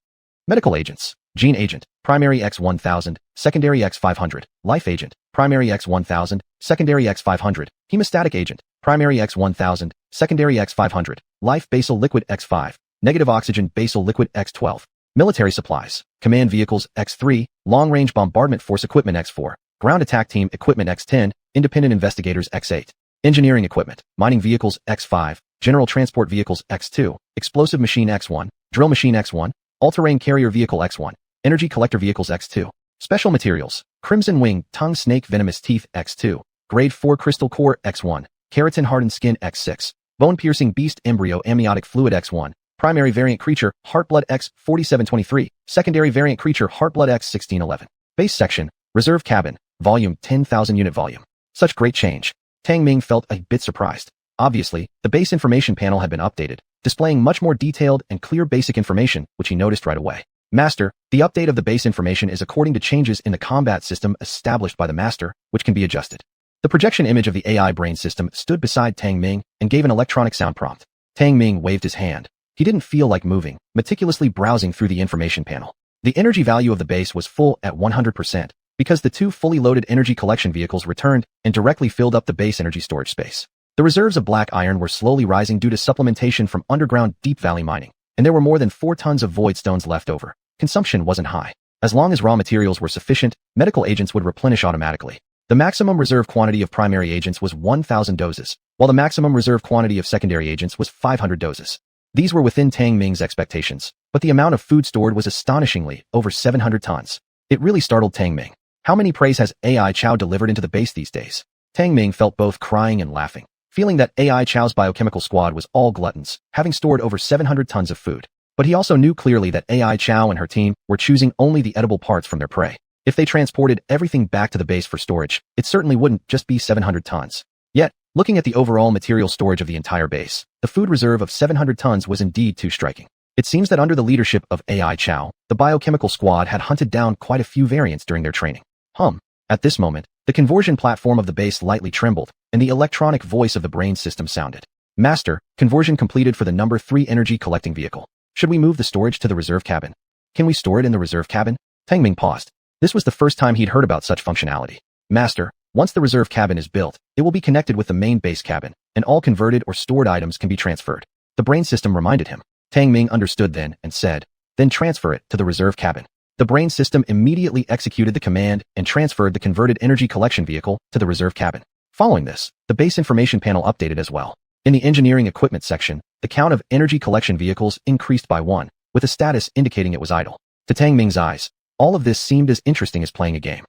Medical agents, gene agent, primary X1000, secondary X500, life agent, primary X1000, secondary X500, hemostatic agent, primary X1000, secondary X500, life basal liquid X5, negative oxygen basal liquid X12. Military supplies, command vehicles X3, long-range bombardment force equipment X4, ground attack team equipment X10, independent investigators X8. Engineering equipment, mining vehicles X5, general transport vehicles X2, explosive machine X1, drill machine X1, all-terrain carrier vehicle X1, energy collector vehicles X2. Special materials, crimson wing, tongue snake venomous teeth X2, grade 4 crystal core X1, keratin hardened skin X6, bone piercing beast embryo amniotic fluid X1, primary variant creature heartblood X4723, secondary variant creature heartblood X1611. Base section, reserve cabin, volume 10,000 unit volume. Such great change. Tang Ming felt a bit surprised. Obviously, the base information panel had been updated, displaying much more detailed and clear basic information, which he noticed right away. Master, the update of the base information is according to changes in the combat system established by the Master, which can be adjusted. The projection image of the AI brain system stood beside Tang Ming and gave an electronic sound prompt. Tang Ming waved his hand. He didn't feel like moving, meticulously browsing through the information panel. The energy value of the base was full at 100%, because the 2 fully loaded energy collection vehicles returned and directly filled up the base energy storage space. The reserves of black iron were slowly rising due to supplementation from underground deep valley mining, and there were more than 4 tons of void stones left over. Consumption wasn't high. As long as raw materials were sufficient, medical agents would replenish automatically. The maximum reserve quantity of primary agents was 1,000 doses, while the maximum reserve quantity of secondary agents was 500 doses. These were within Tang Ming's expectations, but the amount of food stored was astonishingly over 700 tons. It really startled Tang Ming. How many preys has AI Chow delivered into the base these days? Tang Ming felt both crying and laughing, feeling that AI Chow's biochemical squad was all gluttons, having stored over 700 tons of food. But he also knew clearly that AI Chow and her team were choosing only the edible parts from their prey. If they transported everything back to the base for storage, it certainly wouldn't just be 700 tons. Yet, looking at the overall material storage of the entire base, the food reserve of 700 tons was indeed too striking. It seems that under the leadership of AI Chow, the biochemical squad had hunted down quite a few variants during their training. At this moment, the conversion platform of the base lightly trembled, and the electronic voice of the brain system sounded. Master, conversion completed for the number 3 energy collecting vehicle. Should we move the storage to the reserve cabin? Can we store it in the reserve cabin? Tang Ming paused. This was the first time he'd heard about such functionality. Master, once the reserve cabin is built, it will be connected with the main base cabin, and all converted or stored items can be transferred. The brain system reminded him. Tang Ming understood then and said, then transfer it to the reserve cabin. The brain system immediately executed the command and transferred the converted energy collection vehicle to the reserve cabin. Following this, the base information panel updated as well. In the engineering equipment section, the count of energy collection vehicles increased by 1, with a status indicating it was idle. To Tang Ming's eyes, all of this seemed as interesting as playing a game.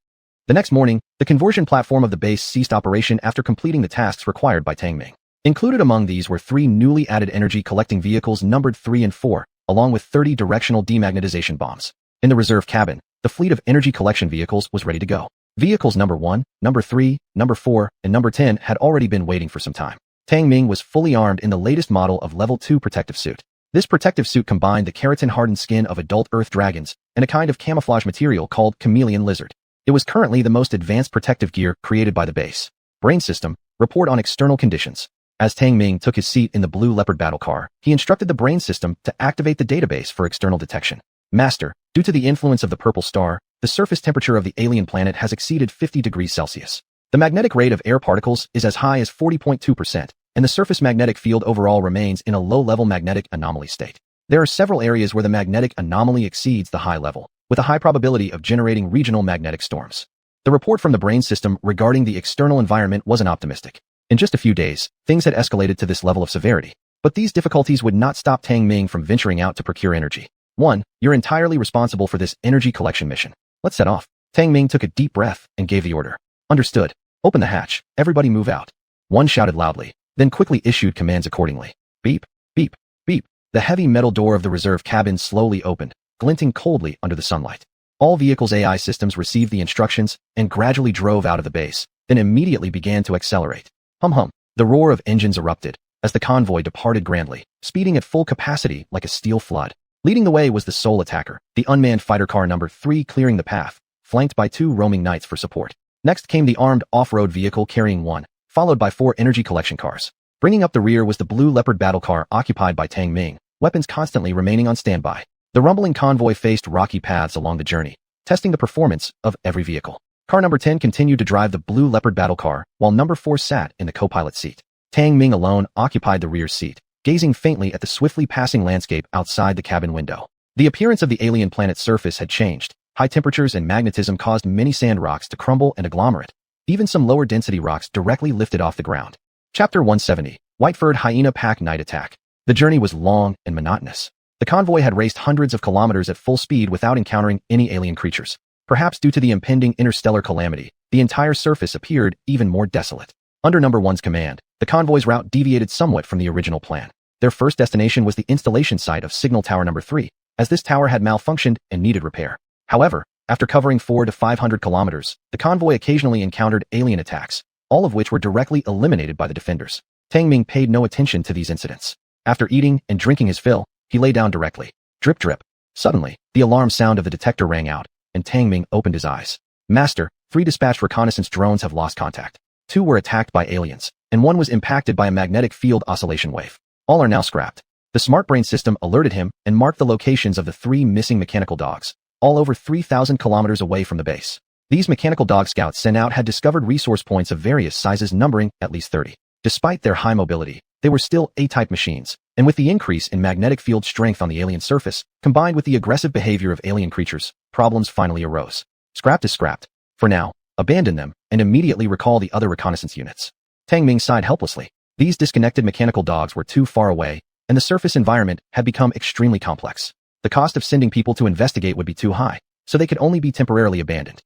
The next morning, the conversion platform of the base ceased operation after completing the tasks required by Tang Ming. Included among these were 3 newly added energy-collecting vehicles numbered 3 and 4, along with 30 directional demagnetization bombs. In the reserve cabin, the fleet of energy collection vehicles was ready to go. Vehicles number 1, number 3, number 4, and number 10 had already been waiting for some time. Tang Ming was fully armed in the latest model of Level 2 protective suit. This protective suit combined the keratin-hardened skin of adult Earth dragons and a kind of camouflage material called chameleon lizard. It was currently the most advanced protective gear created by the base. Brain system, report on external conditions. As Tang Ming took his seat in the blue leopard battle car, he instructed the brain system to activate the database for external detection. Master, due to the influence of the purple star, the surface temperature of the alien planet has exceeded 50 degrees Celsius. The magnetic rate of air particles is as high as 40.2%, and the surface magnetic field overall remains in a low-level magnetic anomaly state. There are several areas where the magnetic anomaly exceeds the high level, with a high probability of generating regional magnetic storms. The report from the brain system regarding the external environment wasn't optimistic. In just a few days, things had escalated to this level of severity. But these difficulties would not stop Tang Ming from venturing out to procure energy. 1. You're entirely responsible for this energy collection mission. Let's set off. Tang Ming took a deep breath and gave the order. Understood. Open the hatch. Everybody move out. 1 shouted loudly, then quickly issued commands accordingly. Beep, beep, beep. The heavy metal door of the reserve cabin slowly opened, glinting coldly under the sunlight. All vehicles' AI systems received the instructions and gradually drove out of the base, then immediately began to accelerate. Hum. The roar of engines erupted as the convoy departed grandly, speeding at full capacity like a steel flood. Leading the way was the sole attacker, the unmanned fighter car number 3 clearing the path, flanked by 2 roaming knights for support. Next came the armed off-road vehicle carrying 1, followed by 4 energy collection cars. Bringing up the rear was the blue leopard battle car occupied by Tang Ming, weapons constantly remaining on standby. The rumbling convoy faced rocky paths along the journey, testing the performance of every vehicle. Car number 10 continued to drive the blue leopard battle car, while number 4 sat in the co-pilot seat. Tang Ming alone occupied the rear seat, gazing faintly at the swiftly passing landscape outside the cabin window. The appearance of the alien planet's surface had changed. High temperatures and magnetism caused many sand rocks to crumble and agglomerate. Even some lower density rocks directly lifted off the ground. Chapter 170, White-furred Hyena Pack Night Attack. The journey was long and monotonous. The convoy had raced hundreds of kilometers at full speed without encountering any alien creatures. Perhaps due to the impending interstellar calamity, the entire surface appeared even more desolate. Under number 1's command, the convoy's route deviated somewhat from the original plan. Their first destination was the installation site of Signal Tower number 3, as this tower had malfunctioned and needed repair. However, after covering 400 to 500 kilometers, the convoy occasionally encountered alien attacks, all of which were directly eliminated by the defenders. Tang Ming paid no attention to these incidents. After eating and drinking his fill, he lay down directly. Drip drip. Suddenly, the alarm sound of the detector rang out, and Tang Ming opened his eyes. Master, 3 dispatched reconnaissance drones have lost contact. 2 were attacked by aliens, and 1 was impacted by a magnetic field oscillation wave. All are now scrapped. The smart brain system alerted him and marked the locations of the 3 missing mechanical dogs, all over 3,000 kilometers away from the base. These mechanical dog scouts sent out had discovered resource points of various sizes numbering at least 30. Despite their high mobility, they were still A-type machines, and with the increase in magnetic field strength on the alien surface, combined with the aggressive behavior of alien creatures, problems finally arose. Scrapped is scrapped. For now, abandon them and immediately recall the other reconnaissance units. Tang Ming sighed helplessly. These disconnected mechanical dogs were too far away, and the surface environment had become extremely complex. The cost of sending people to investigate would be too high, so they could only be temporarily abandoned.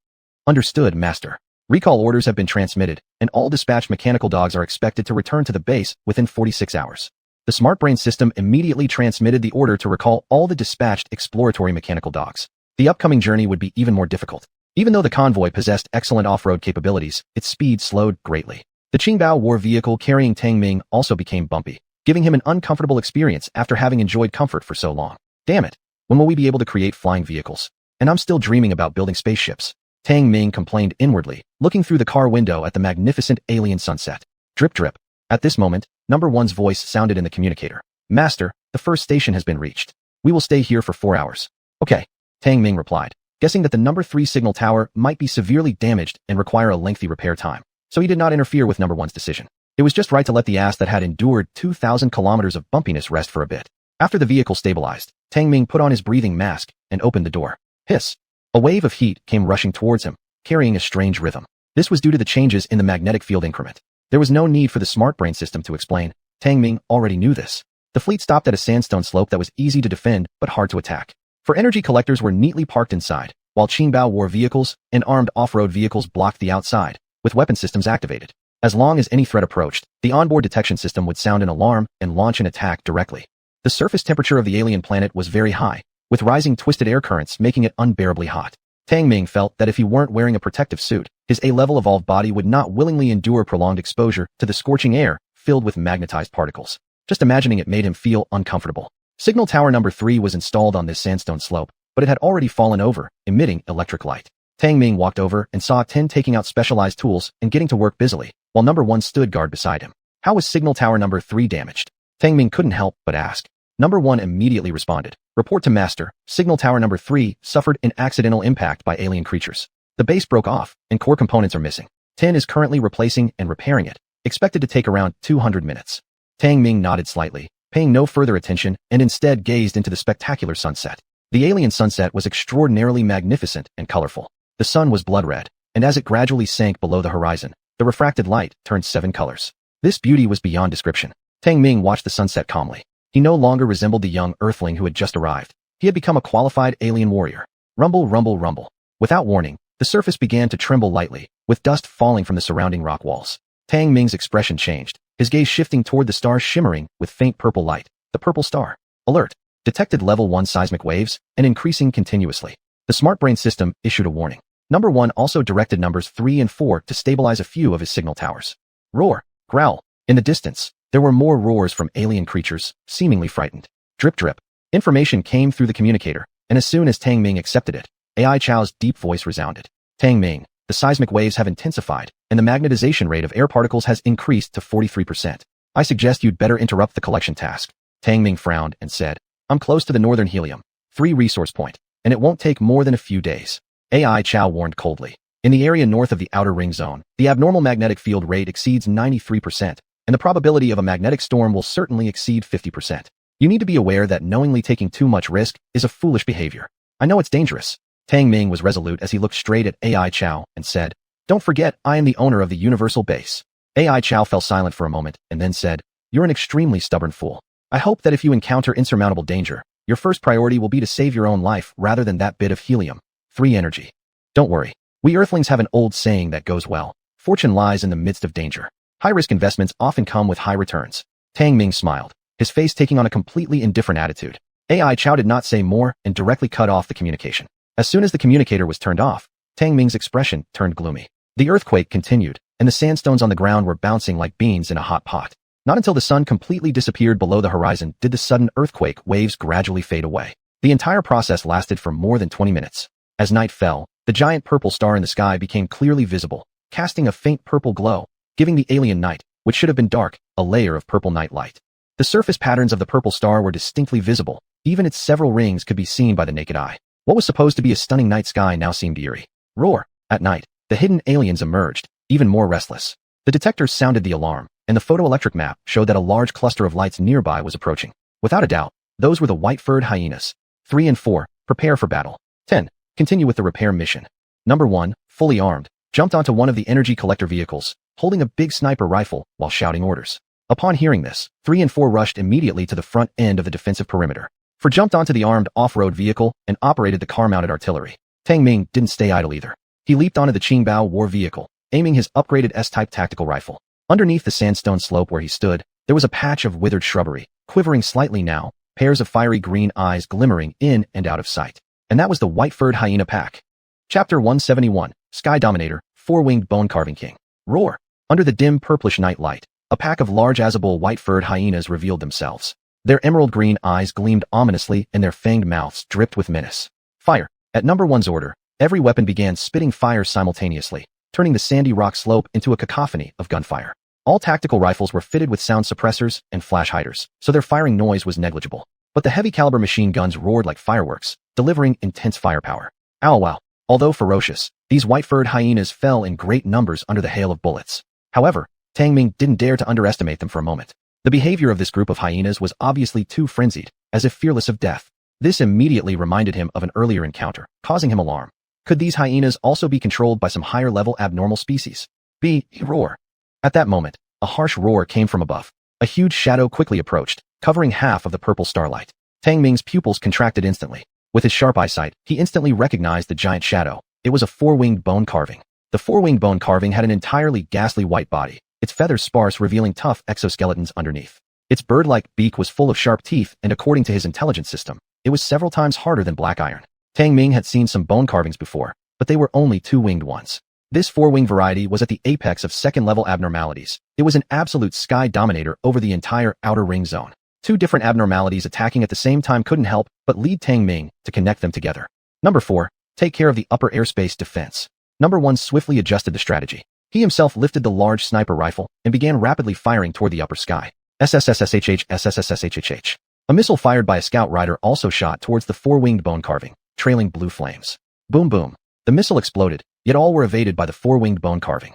Understood, Master. Recall orders have been transmitted, and all dispatched mechanical dogs are expected to return to the base within 46 hours. The smart brain system immediately transmitted the order to recall all the dispatched exploratory mechanical dogs. The upcoming journey would be even more difficult. Even though the convoy possessed excellent off-road capabilities, its speed slowed greatly. The Qingbao war vehicle carrying Tang Ming also became bumpy, giving him an uncomfortable experience after having enjoyed comfort for so long. Damn it, when will we be able to create flying vehicles? And I'm still dreaming about building spaceships. Tang Ming complained inwardly, looking through the car window at the magnificent alien sunset. Drip drip. At this moment, number 1's voice sounded in the communicator. Master, the first station has been reached. We will stay here for 4 hours. Okay, Tang Ming replied, guessing that the number 3 signal tower might be severely damaged and require a lengthy repair time. So he did not interfere with number 1's decision. It was just right to let the ass that had endured 2,000 kilometers of bumpiness rest for a bit. After the vehicle stabilized, Tang Ming put on his breathing mask and opened the door. Hiss. A wave of heat came rushing towards him, carrying a strange rhythm. This was due to the changes in the magnetic field increment. There was no need for the smart brain system to explain. Tang Ming already knew this. The fleet stopped at a sandstone slope that was easy to defend but hard to attack. For energy collectors were neatly parked inside, while Qingbao war vehicles and armed off-road vehicles blocked the outside, with weapon systems activated. As long as any threat approached, the onboard detection system would sound an alarm and launch an attack directly. The surface temperature of the alien planet was very high, with rising twisted air currents making it unbearably hot. Tang Ming felt that if he weren't wearing a protective suit, his A-level evolved body would not willingly endure prolonged exposure to the scorching air filled with magnetized particles. Just imagining it made him feel uncomfortable. Signal Tower number 3 was installed on this sandstone slope, but it had already fallen over, emitting electric light. Tang Ming walked over and saw Tin taking out specialized tools and getting to work busily, while number 1 stood guard beside him. How was Signal Tower number 3 damaged? Tang Ming couldn't help but ask. Number 1 immediately responded. Report to Master, Signal Tower number 3 suffered an accidental impact by alien creatures. The base broke off, and core components are missing. Tin is currently replacing and repairing it, expected to take around 200 minutes. Tang Ming nodded slightly, paying no further attention, and instead gazed into the spectacular sunset. The alien sunset was extraordinarily magnificent and colorful. The sun was blood red, and as it gradually sank below the horizon, the refracted light turned 7 colors. This beauty was beyond description. Tang Ming watched the sunset calmly. He no longer resembled the young earthling who had just arrived. He had become a qualified alien warrior. Rumble, rumble, rumble. Without warning, the surface began to tremble lightly, with dust falling from the surrounding rock walls. Tang Ming's expression changed, his gaze shifting toward the star shimmering with faint purple light. The purple star. Alert. Detected level 1 seismic waves, and increasing continuously. The smart brain system issued a warning. Number 1 also directed numbers 3 and 4 to stabilize a few of his signal towers. Roar. Growl. In the distance, there were more roars from alien creatures, seemingly frightened. Drip drip. Information came through the communicator, and as soon as Tang Ming accepted it, AI Chow's deep voice resounded. Tang Ming, the seismic waves have intensified, and the magnetization rate of air particles has increased to 43%. I suggest you'd better interrupt the collection task. Tang Ming frowned and said, I'm close to the northern helium 3 resource point, and it won't take more than a few days. AI Chow warned coldly. In the area north of the outer ring zone, the abnormal magnetic field rate exceeds 93%, and the probability of a magnetic storm will certainly exceed 50%. You need to be aware that knowingly taking too much risk is a foolish behavior. I know it's dangerous. Tang Ming was resolute as he looked straight at AI Chow and said, Don't forget, I am the owner of the universal base. AI Chow fell silent for a moment and then said, You're an extremely stubborn fool. I hope that if you encounter insurmountable danger, your first priority will be to save your own life rather than that bit of helium 3 energy. Don't worry. We Earthlings have an old saying that goes well. Fortune lies in the midst of danger. High-risk investments often come with high returns. Tang Ming smiled, his face taking on a completely indifferent attitude. AI Chow did not say more and directly cut off the communication. As soon as the communicator was turned off, Tang Ming's expression turned gloomy. The earthquake continued, and the sandstones on the ground were bouncing like beans in a hot pot. Not until the sun completely disappeared below the horizon did the sudden earthquake waves gradually fade away. The entire process lasted for more than 20 minutes. As night fell, the giant purple star in the sky became clearly visible, casting a faint purple glow, giving the alien night, which should have been dark, a layer of purple night light. The surface patterns of the purple star were distinctly visible, even its several rings could be seen by the naked eye. What was supposed to be a stunning night sky now seemed eerie. Roar. At night, the hidden aliens emerged, even more restless. The detectors sounded the alarm, and the photoelectric map showed that a large cluster of lights nearby was approaching. Without a doubt, those were the white-furred hyenas. 3 and 4, prepare for battle. 10. Continue with the repair mission. Number 1, fully armed, jumped onto one of the energy collector vehicles, holding a big sniper rifle while shouting orders. Upon hearing this, 3 and 4 rushed immediately to the front end of the defensive perimeter. 4 jumped onto the armed off-road vehicle and operated the car-mounted artillery. Tang Ming didn't stay idle either. He leaped onto the Qingbao war vehicle, aiming his upgraded S-type tactical rifle. Underneath the sandstone slope where he stood, there was a patch of withered shrubbery, quivering slightly now, pairs of fiery green eyes glimmering in and out of sight. And that was the white-furred hyena pack. Chapter 171, Sky Dominator, 4-winged bone carving king. Roar. Under the dim purplish night light, a pack of large azabul white-furred hyenas revealed themselves. Their emerald green eyes gleamed ominously and their fanged mouths dripped with menace. Fire. At number 1's order, every weapon began spitting fire simultaneously, turning the sandy rock slope into a cacophony of gunfire. All tactical rifles were fitted with sound suppressors and flash hiders, so their firing noise was negligible. But the heavy-caliber machine guns roared like fireworks, delivering intense firepower. Ow wow. Although ferocious, these white-furred hyenas fell in great numbers under the hail of bullets. However, Tang Ming didn't dare to underestimate them for a moment. The behavior of this group of hyenas was obviously too frenzied, as if fearless of death. This immediately reminded him of an earlier encounter, causing him alarm. Could these hyenas also be controlled by some higher-level abnormal species? He roar. At that moment, a harsh roar came from above. A huge shadow quickly approached, covering half of the purple starlight. Tang Ming's pupils contracted instantly. With his sharp eyesight, he instantly recognized the giant shadow. It was a 4-winged bone carving. The 4-winged bone carving had an entirely ghastly white body, its feathers sparse, revealing tough exoskeletons underneath. Its bird-like beak was full of sharp teeth, and according to his intelligence system, it was several times harder than black iron. Tang Ming had seen some bone carvings before, but they were only two-winged ones. This four-winged variety was at the apex of second-level abnormalities. It was an absolute sky dominator over the entire outer ring zone. Two different abnormalities attacking at the same time couldn't help but lead Tang Ming to connect them together. Number 4. Take care of the upper airspace defense. Number 1 swiftly adjusted the strategy. He himself lifted the large sniper rifle and began rapidly firing toward the upper sky. SSSSHH. A missile fired by a scout rider also shot towards the four-winged bone carving, trailing blue flames. Boom boom. The missile exploded, yet all were evaded by the four-winged bone carving.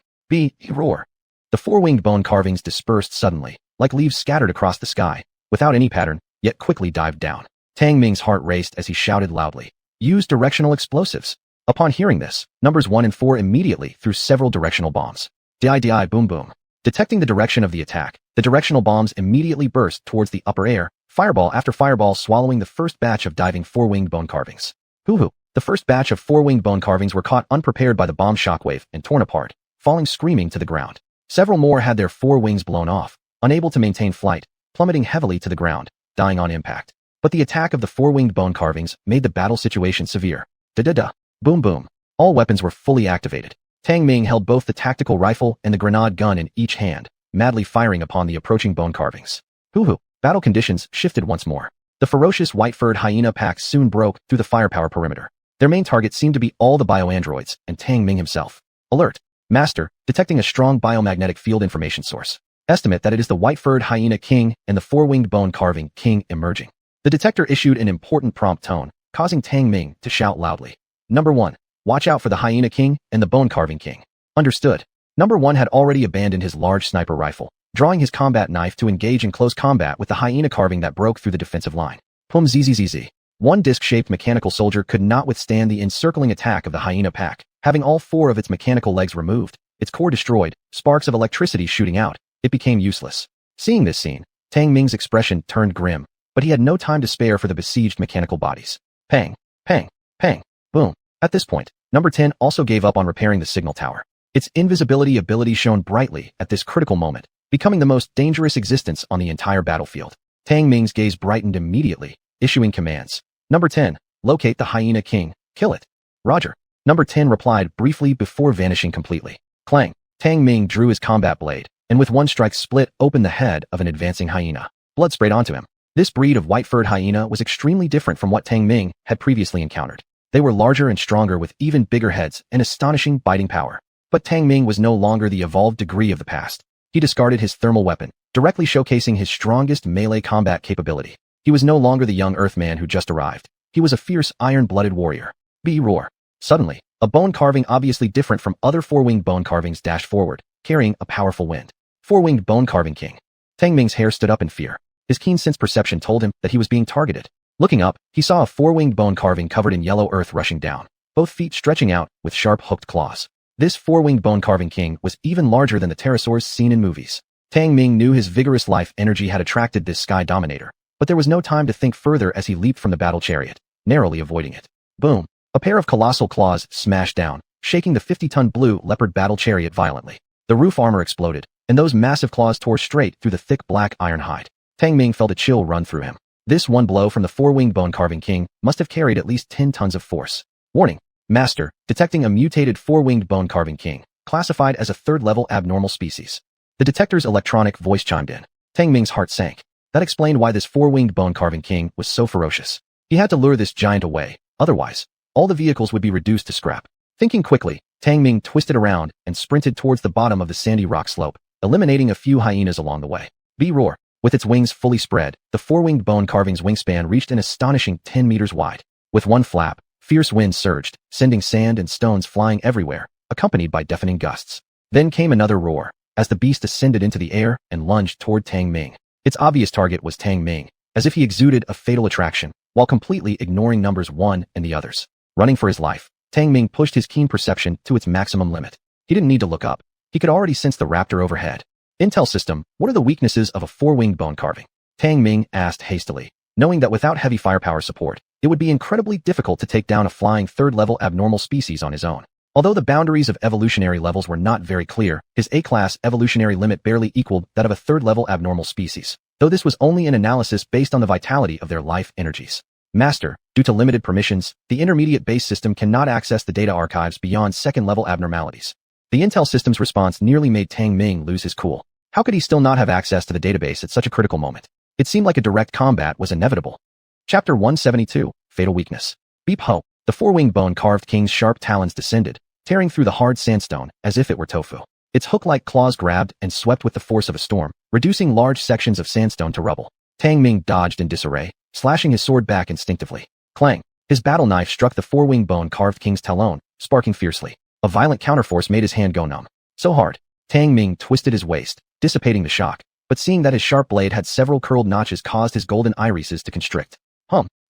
Roar. The four-winged bone carvings dispersed suddenly, like leaves scattered across the sky, without any pattern, yet quickly dived down. Tang Ming's heart raced as he shouted loudly, "Use directional explosives." Upon hearing this, numbers 1 and 4 immediately threw several directional bombs. Di boom boom. Detecting the direction of the attack, the directional bombs immediately burst towards the upper air, fireball after fireball swallowing the first batch of diving four-winged bone carvings. Hoo-hoo. The first batch of four-winged bone carvings were caught unprepared by the bomb shockwave and torn apart, falling screaming to the ground. Several more had their four wings blown off, unable to maintain flight, plummeting heavily to the ground, dying on impact. But the attack of the four-winged bone carvings made the battle situation severe. Da-da-da. Boom boom. All weapons were fully activated. Tang Ming held both the tactical rifle and the grenade gun in each hand, madly firing upon the approaching bone carvings. Hoo-hoo. Battle conditions shifted once more. The ferocious white-furred hyena pack soon broke through the firepower perimeter. Their main target seemed to be all the bioandroids and Tang Ming himself. Alert. Master, detecting a strong biomagnetic field information source. Estimate that it is the white-furred hyena king and the four-winged bone carving king emerging. The detector issued an important prompt tone, causing Tang Ming to shout loudly. Number 1. Watch out for the hyena king and the bone carving king. Understood. Number 1 had already abandoned his large sniper rifle, drawing his combat knife to engage in close combat with the hyena carving that broke through the defensive line. Pum zzz. One disc-shaped mechanical soldier could not withstand the encircling attack of the hyena pack. Having all four of its mechanical legs removed, its core destroyed, sparks of electricity shooting out, it became useless. Seeing this scene, Tang Ming's expression turned grim, but he had no time to spare for the besieged mechanical bodies. Pang, pang, pang, boom. At this point, number 10 also gave up on repairing the signal tower. Its invisibility ability shone brightly at this critical moment, becoming the most dangerous existence on the entire battlefield. Tang Ming's gaze brightened immediately, issuing commands. Number 10, locate the hyena king, kill it. Roger. Number 10 replied briefly before vanishing completely. Clang. Tang Ming drew his combat blade, and with one strike split open the head of an advancing hyena. Blood sprayed onto him. This breed of white-furred hyena was extremely different from what Tang Ming had previously encountered. They were larger and stronger with even bigger heads and astonishing biting power. But Tang Ming was no longer the evolved degree of the past. He discarded his thermal weapon, directly showcasing his strongest melee combat capability. He was no longer the young Earthman who just arrived. He was a fierce, iron-blooded warrior. Roar. Suddenly, a bone carving obviously different from other four-winged bone carvings dashed forward, carrying a powerful wind. Four-winged bone carving king. Tang Ming's hair stood up in fear. His keen sense perception told him that he was being targeted. Looking up, he saw a four-winged bone carving covered in yellow earth rushing down, both feet stretching out with sharp hooked claws. This four-winged bone carving king was even larger than the pterosaurs seen in movies. Tang Ming knew his vigorous life energy had attracted this sky dominator, but there was no time to think further as he leaped from the battle chariot, narrowly avoiding it. Boom. A pair of colossal claws smashed down, shaking the 50-ton blue leopard battle chariot violently. The roof armor exploded, and those massive claws tore straight through the thick black iron hide. Tang Ming felt a chill run through him. This one blow from the four-winged bone carving king must have carried at least 10 tons of force. Warning. Master, detecting a mutated four-winged bone carving king, classified as a third-level abnormal species. The detector's electronic voice chimed in. Tang Ming's heart sank. That explained why this four-winged bone carving king was so ferocious. He had to lure this giant away, otherwise, all the vehicles would be reduced to scrap. Thinking quickly, Tang Ming twisted around and sprinted towards the bottom of the sandy rock slope, eliminating a few hyenas along the way. Roar. With its wings fully spread, the four-winged bone carving's wingspan reached an astonishing 10 meters wide. With one flap, fierce winds surged, sending sand and stones flying everywhere, accompanied by deafening gusts. Then came another roar, as the beast ascended into the air and lunged toward Tang Ming. Its obvious target was Tang Ming, as if he exuded a fatal attraction, while completely ignoring numbers 1 and the others. Running for his life, Tang Ming pushed his keen perception to its maximum limit. He didn't need to look up. He could already sense the raptor overhead. Intel system, what are the weaknesses of a four-winged bone carving? Tang Ming asked hastily, knowing that without heavy firepower support, it would be incredibly difficult to take down a flying third-level abnormal species on his own. Although the boundaries of evolutionary levels were not very clear, his A-class evolutionary limit barely equaled that of a third-level abnormal species, though this was only an analysis based on the vitality of their life energies. Master, due to limited permissions, the intermediate base system cannot access the data archives beyond second-level abnormalities. The Intel system's response nearly made Tang Ming lose his cool. How could he still not have access to the database at such a critical moment? It seemed like a direct combat was inevitable. Chapter 172, Fatal Weakness. Beep ho! The four-winged bone-carved king's sharp talons descended, tearing through the hard sandstone as if it were tofu. Its hook-like claws grabbed and swept with the force of a storm, reducing large sections of sandstone to rubble. Tang Ming dodged in disarray, slashing his sword back instinctively. Clang! His battle knife struck the four-winged bone-carved king's talon, sparking fiercely. A violent counterforce made his hand go numb. So hard. Tang Ming twisted his waist, dissipating the shock, but seeing that his sharp blade had several curled notches caused his golden irises to constrict.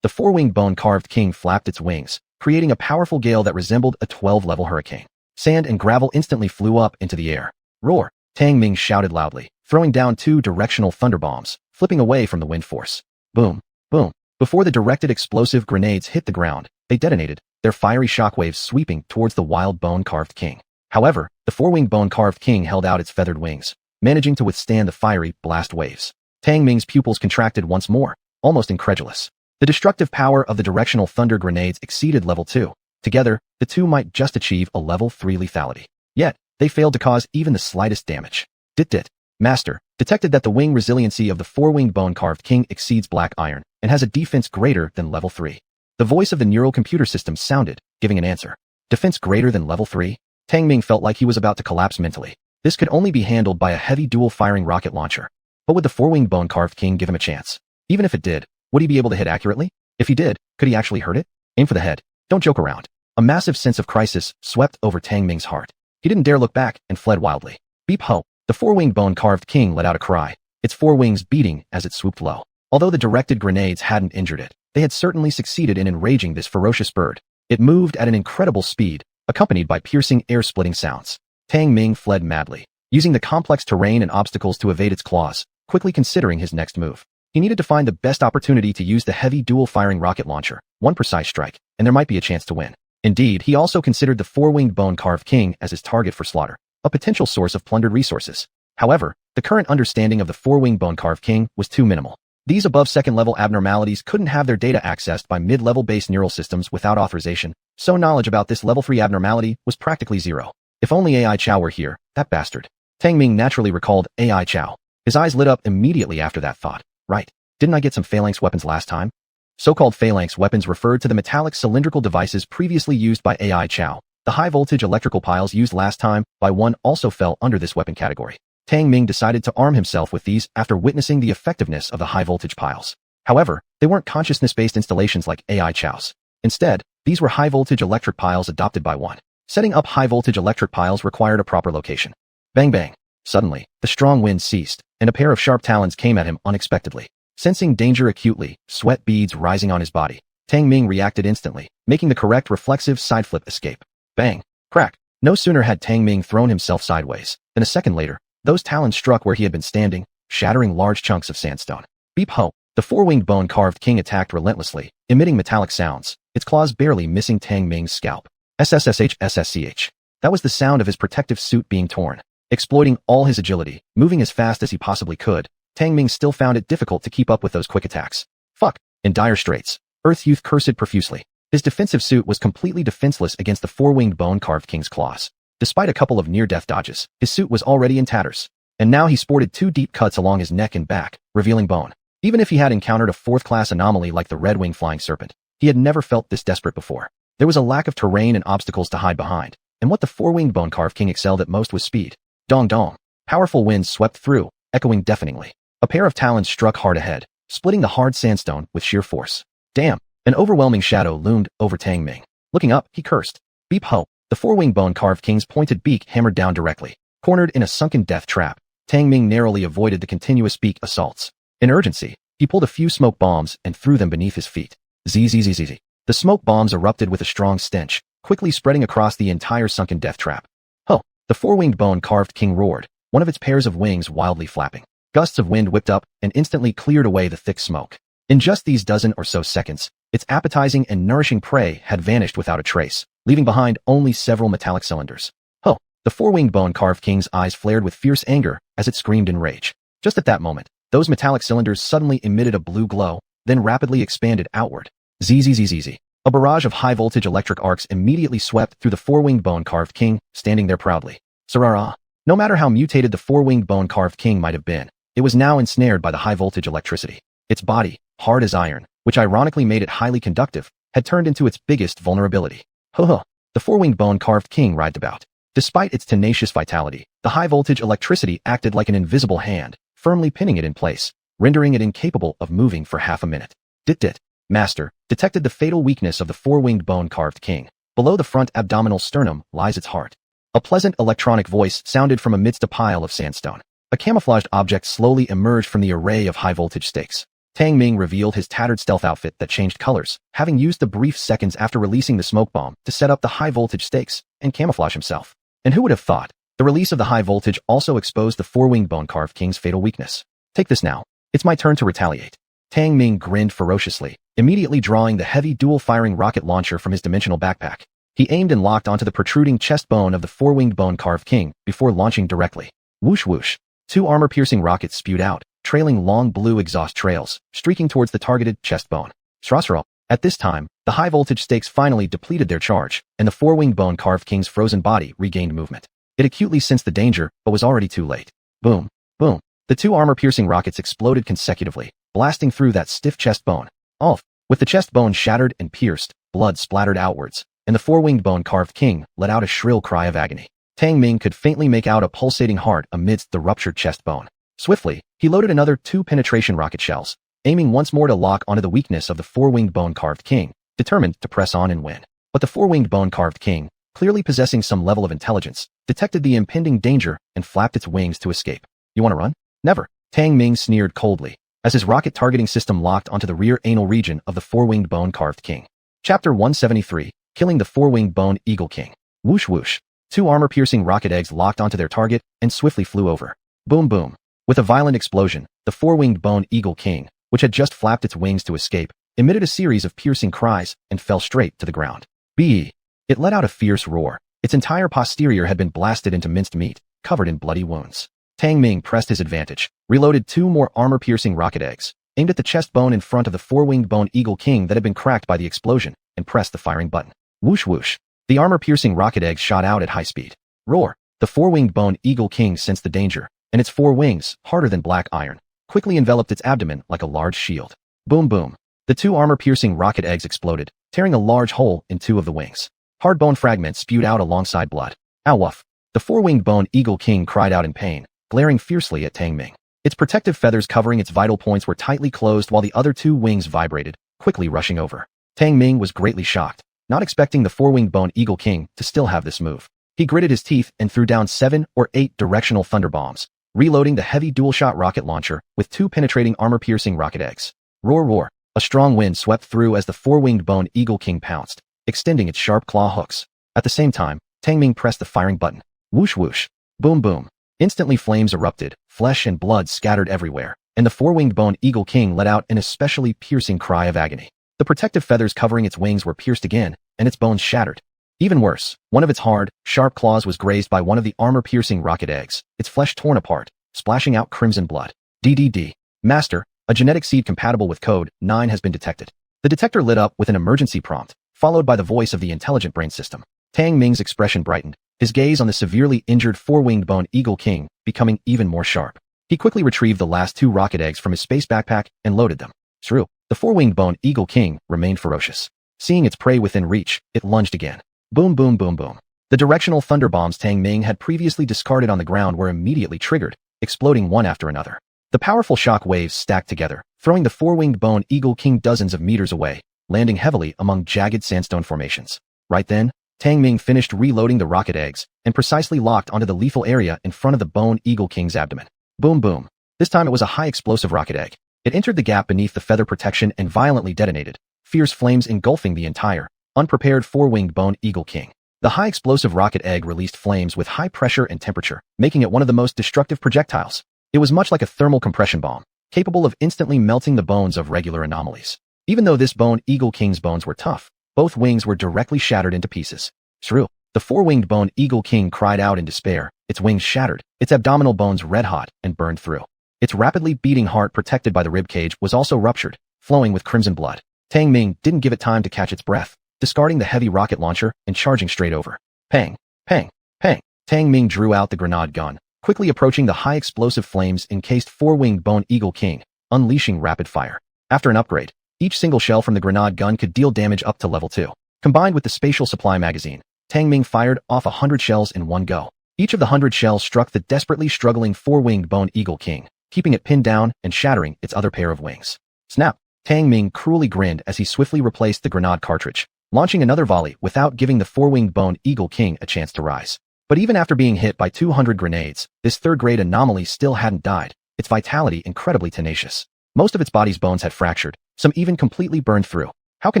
The four-winged bone-carved king flapped its wings, creating a powerful gale that resembled a 12-level hurricane. Sand and gravel instantly flew up into the air. Roar! Tang Ming shouted loudly, throwing down two directional thunder bombs, flipping away from the wind force. Boom! Boom! Before the directed explosive grenades hit the ground, they detonated, their fiery shockwaves sweeping towards the wild bone-carved king. However, the four-winged bone-carved king held out its feathered wings, managing to withstand the fiery blast waves. Tang Ming's pupils contracted once more, almost incredulous. The destructive power of the directional thunder grenades exceeded level 2. Together, the two might just achieve a level 3 lethality. Yet, they failed to cause even the slightest damage. Dit. Master, detected that the wing resiliency of the four-winged bone-carved king exceeds black iron, and has a defense greater than level 3. The voice of the neural computer system sounded, giving an answer. Defense greater than level 3? Tang Ming felt like he was about to collapse mentally. This could only be handled by a heavy dual-firing rocket launcher. But would the four-winged bone-carved king give him a chance? Even if it did, would he be able to hit accurately? If he did, could he actually hurt it? Aim for the head. Don't joke around. A massive sense of crisis swept over Tang Ming's heart. He didn't dare look back and fled wildly. Beep ho! The four-winged bone-carved king let out a cry, its four wings beating as it swooped low. Although the directed grenades hadn't injured it, they had certainly succeeded in enraging this ferocious bird. It moved at an incredible speed, accompanied by piercing, air-splitting sounds. Tang Ming fled madly, using the complex terrain and obstacles to evade its claws, quickly considering his next move. He needed to find the best opportunity to use the heavy dual-firing rocket launcher, one precise strike, and there might be a chance to win. Indeed, he also considered the four-winged bone-carved king as his target for slaughter, a potential source of plundered resources. However, the current understanding of the four-winged bone-carved king was too minimal. These above second-level abnormalities couldn't have their data accessed by mid-level based neural systems without authorization, so knowledge about this level 3 abnormality was practically zero. If only AI Chow were here, that bastard. Tang Ming naturally recalled AI Chow. His eyes lit up immediately after that thought. Right. Didn't I get some phalanx weapons last time? So-called phalanx weapons referred to the metallic cylindrical devices previously used by AI Chow. The high-voltage electrical piles used last time by one also fell under this weapon category. Tang Ming decided to arm himself with these after witnessing the effectiveness of the high-voltage piles. However, they weren't consciousness-based installations like AI Chow's. Instead, these were high-voltage electric piles adopted by one. Setting up high-voltage electric piles required a proper location. Bang bang. Suddenly, the strong wind ceased, and a pair of sharp talons came at him unexpectedly. Sensing danger acutely, sweat beads rising on his body, Tang Ming reacted instantly, making the correct reflexive side flip escape. Bang! Crack! No sooner had Tang Ming thrown himself sideways, than a second later, those talons struck where he had been standing, shattering large chunks of sandstone. Beep ho! The four-winged bone-carved king attacked relentlessly, emitting metallic sounds, its claws barely missing Tang Ming's scalp. SSSH. That was the sound of his protective suit being torn. Exploiting all his agility, moving as fast as he possibly could, Tang Ming still found it difficult to keep up with those quick attacks. Fuck! In dire straits, Earth Youth cursed profusely. His defensive suit was completely defenseless against the four-winged bone-carved king's claws. Despite a couple of near-death dodges, his suit was already in tatters. And now he sported two deep cuts along his neck and back, revealing bone. Even if he had encountered a fourth-class anomaly like the red-winged flying serpent, he had never felt this desperate before. There was a lack of terrain and obstacles to hide behind, and what the four-winged bone-carved king excelled at most was speed. Dong dong. Powerful winds swept through, echoing deafeningly. A pair of talons struck hard ahead, splitting the hard sandstone with sheer force. Damn! An overwhelming shadow loomed over Tang Ming. Looking up, he cursed. Beep ho! The four-winged bone-carved king's pointed beak hammered down directly. Cornered in a sunken death trap, Tang Ming narrowly avoided the continuous beak assaults. In urgency, he pulled a few smoke bombs and threw them beneath his feet. Zzz. The smoke bombs erupted with a strong stench, quickly spreading across the entire sunken death trap. Ho! The four-winged bone-carved king roared, one of its pairs of wings wildly flapping. Gusts of wind whipped up and instantly cleared away the thick smoke. In just these dozen or so seconds, Its appetizing and nourishing prey had vanished without a trace, leaving behind only several metallic cylinders. Oh, the four-winged bone-carved king's eyes flared with fierce anger as it screamed in rage. Just at that moment, those metallic cylinders suddenly emitted a blue glow, then rapidly expanded outward. Zzzzz. A barrage of high-voltage electric arcs immediately swept through the four-winged bone-carved king, standing there proudly. Sarara. No matter how mutated the four-winged bone-carved king might have been, it was now ensnared by the high-voltage electricity. Its body, hard as iron, which ironically made it highly conductive, had turned into its biggest vulnerability. The four-winged bone-carved king writhed about. Despite its tenacious vitality, the high-voltage electricity acted like an invisible hand, firmly pinning it in place, rendering it incapable of moving for half a minute. Dit. Master, detected the fatal weakness of the four-winged bone-carved king. Below the front abdominal sternum lies its heart. A pleasant electronic voice sounded from amidst a pile of sandstone. A camouflaged object slowly emerged from the array of high-voltage stakes. Tang Ming revealed his tattered stealth outfit that changed colors, having used the brief seconds after releasing the smoke bomb to set up the high-voltage stakes and camouflage himself. And who would have thought? The release of the high voltage also exposed the four-winged bone-carved king's fatal weakness. Take this now. It's my turn to retaliate. Tang Ming grinned ferociously, immediately drawing the heavy dual-firing rocket launcher from his dimensional backpack. He aimed and locked onto the protruding chest bone of the four-winged bone-carved king before launching directly. Whoosh whoosh. Two armor-piercing rockets spewed out, trailing long blue exhaust trails, streaking towards the targeted chest bone. Srasra. At this time, the high-voltage stakes finally depleted their charge, and the four-winged bone-carved king's frozen body regained movement. It acutely sensed the danger, but was already too late. Boom. Boom. The two armor-piercing rockets exploded consecutively, blasting through that stiff chest bone. Off. With the chest bone shattered and pierced, blood splattered outwards, and the four-winged bone-carved king let out a shrill cry of agony. Tang Ming could faintly make out a pulsating heart amidst the ruptured chest bone. Swiftly, he loaded another two penetration rocket shells, aiming once more to lock onto the weakness of the four-winged bone-carved king, determined to press on and win. But the four-winged bone-carved king, clearly possessing some level of intelligence, detected the impending danger and flapped its wings to escape. You want to run? Never. Tang Ming sneered coldly, as his rocket targeting system locked onto the rear anal region of the four-winged bone-carved king. Chapter 173, Killing the Four-Winged Bone Eagle King. Whoosh whoosh. Two armor-piercing rocket eggs locked onto their target and swiftly flew over. Boom boom. With a violent explosion, the four-winged bone Eagle King, which had just flapped its wings to escape, emitted a series of piercing cries and fell straight to the ground. Bee! It let out a fierce roar. Its entire posterior had been blasted into minced meat, covered in bloody wounds. Tang Ming pressed his advantage, reloaded two more armor-piercing rocket eggs, aimed at the chest bone in front of the four-winged bone Eagle King that had been cracked by the explosion, and pressed the firing button. Whoosh whoosh. The armor-piercing rocket eggs shot out at high speed. Roar! The four-winged bone Eagle King sensed the danger, and its four wings, harder than black iron, quickly enveloped its abdomen like a large shield. Boom boom. The two armor-piercing rocket eggs exploded, tearing a large hole in two of the wings. Hard bone fragments spewed out alongside blood. Ow woof. The four-winged bone Eagle King cried out in pain, glaring fiercely at Tang Ming. Its protective feathers covering its vital points were tightly closed while the other two wings vibrated, quickly rushing over. Tang Ming was greatly shocked, not expecting the four-winged bone Eagle King to still have this move. He gritted his teeth and threw down 7 or 8 directional thunder bombs, reloading the heavy dual-shot rocket launcher with two penetrating armor-piercing rocket eggs. Roar roar. A strong wind swept through as the four-winged bone Eagle King pounced, extending its sharp claw hooks. At the same time, Tang Ming pressed the firing button. Whoosh whoosh. Boom boom. Instantly flames erupted, flesh and blood scattered everywhere, and the four-winged bone Eagle King let out an especially piercing cry of agony. The protective feathers covering its wings were pierced again, and its bones shattered. Even worse, one of its hard, sharp claws was grazed by one of the armor-piercing rocket eggs, its flesh torn apart, splashing out crimson blood. DDD. Master, a genetic seed compatible with Code 9 has been detected. The detector lit up with an emergency prompt, followed by the voice of the intelligent brain system. Tang Ming's expression brightened, his gaze on the severely injured four-winged bone Eagle King becoming even more sharp. He quickly retrieved the last two rocket eggs from his space backpack and loaded them. Shrew. The four-winged bone Eagle King remained ferocious. Seeing its prey within reach, it lunged again. Boom boom boom boom. The directional thunder bombs Tang Ming had previously discarded on the ground were immediately triggered, exploding one after another. The powerful shock waves stacked together, throwing the four-winged bone Eagle King dozens of meters away, landing heavily among jagged sandstone formations. Right then, Tang Ming finished reloading the rocket eggs and precisely locked onto the lethal area in front of the bone Eagle King's abdomen. Boom boom. This time it was a high-explosive rocket egg. It entered the gap beneath the feather protection and violently detonated, fierce flames engulfing the entire, unprepared four-winged bone Eagle King. The high-explosive rocket egg released flames with high pressure and temperature, making it one of the most destructive projectiles. It was much like a thermal compression bomb, capable of instantly melting the bones of regular anomalies. Even though this bone eagle king's bones were tough, both wings were directly shattered into pieces. Shrew. The four-winged bone eagle king cried out in despair, its wings shattered, its abdominal bones red-hot and burned through. Its rapidly beating heart protected by the rib cage was also ruptured, flowing with crimson blood. Tang Ming didn't give it time to catch its breath, discarding the heavy rocket launcher and charging straight over. Pang! Pang! Pang! Tang Ming drew out the grenade gun, quickly approaching the high explosive flames encased four-winged bone eagle king, unleashing rapid fire. After an upgrade, each single shell from the grenade gun could deal damage up to level 2. Combined with the spatial supply magazine, Tang Ming fired off 100 shells in one go. Each of the 100 shells struck the desperately struggling four-winged bone eagle king, keeping it pinned down and shattering its other pair of wings. Snap! Tang Ming cruelly grinned as he swiftly replaced the grenade cartridge, launching another volley without giving the four-winged bone eagle king a chance to rise. But even after being hit by 200 grenades, this third-grade anomaly still hadn't died, its vitality incredibly tenacious. Most of its body's bones had fractured, some even completely burned through. How can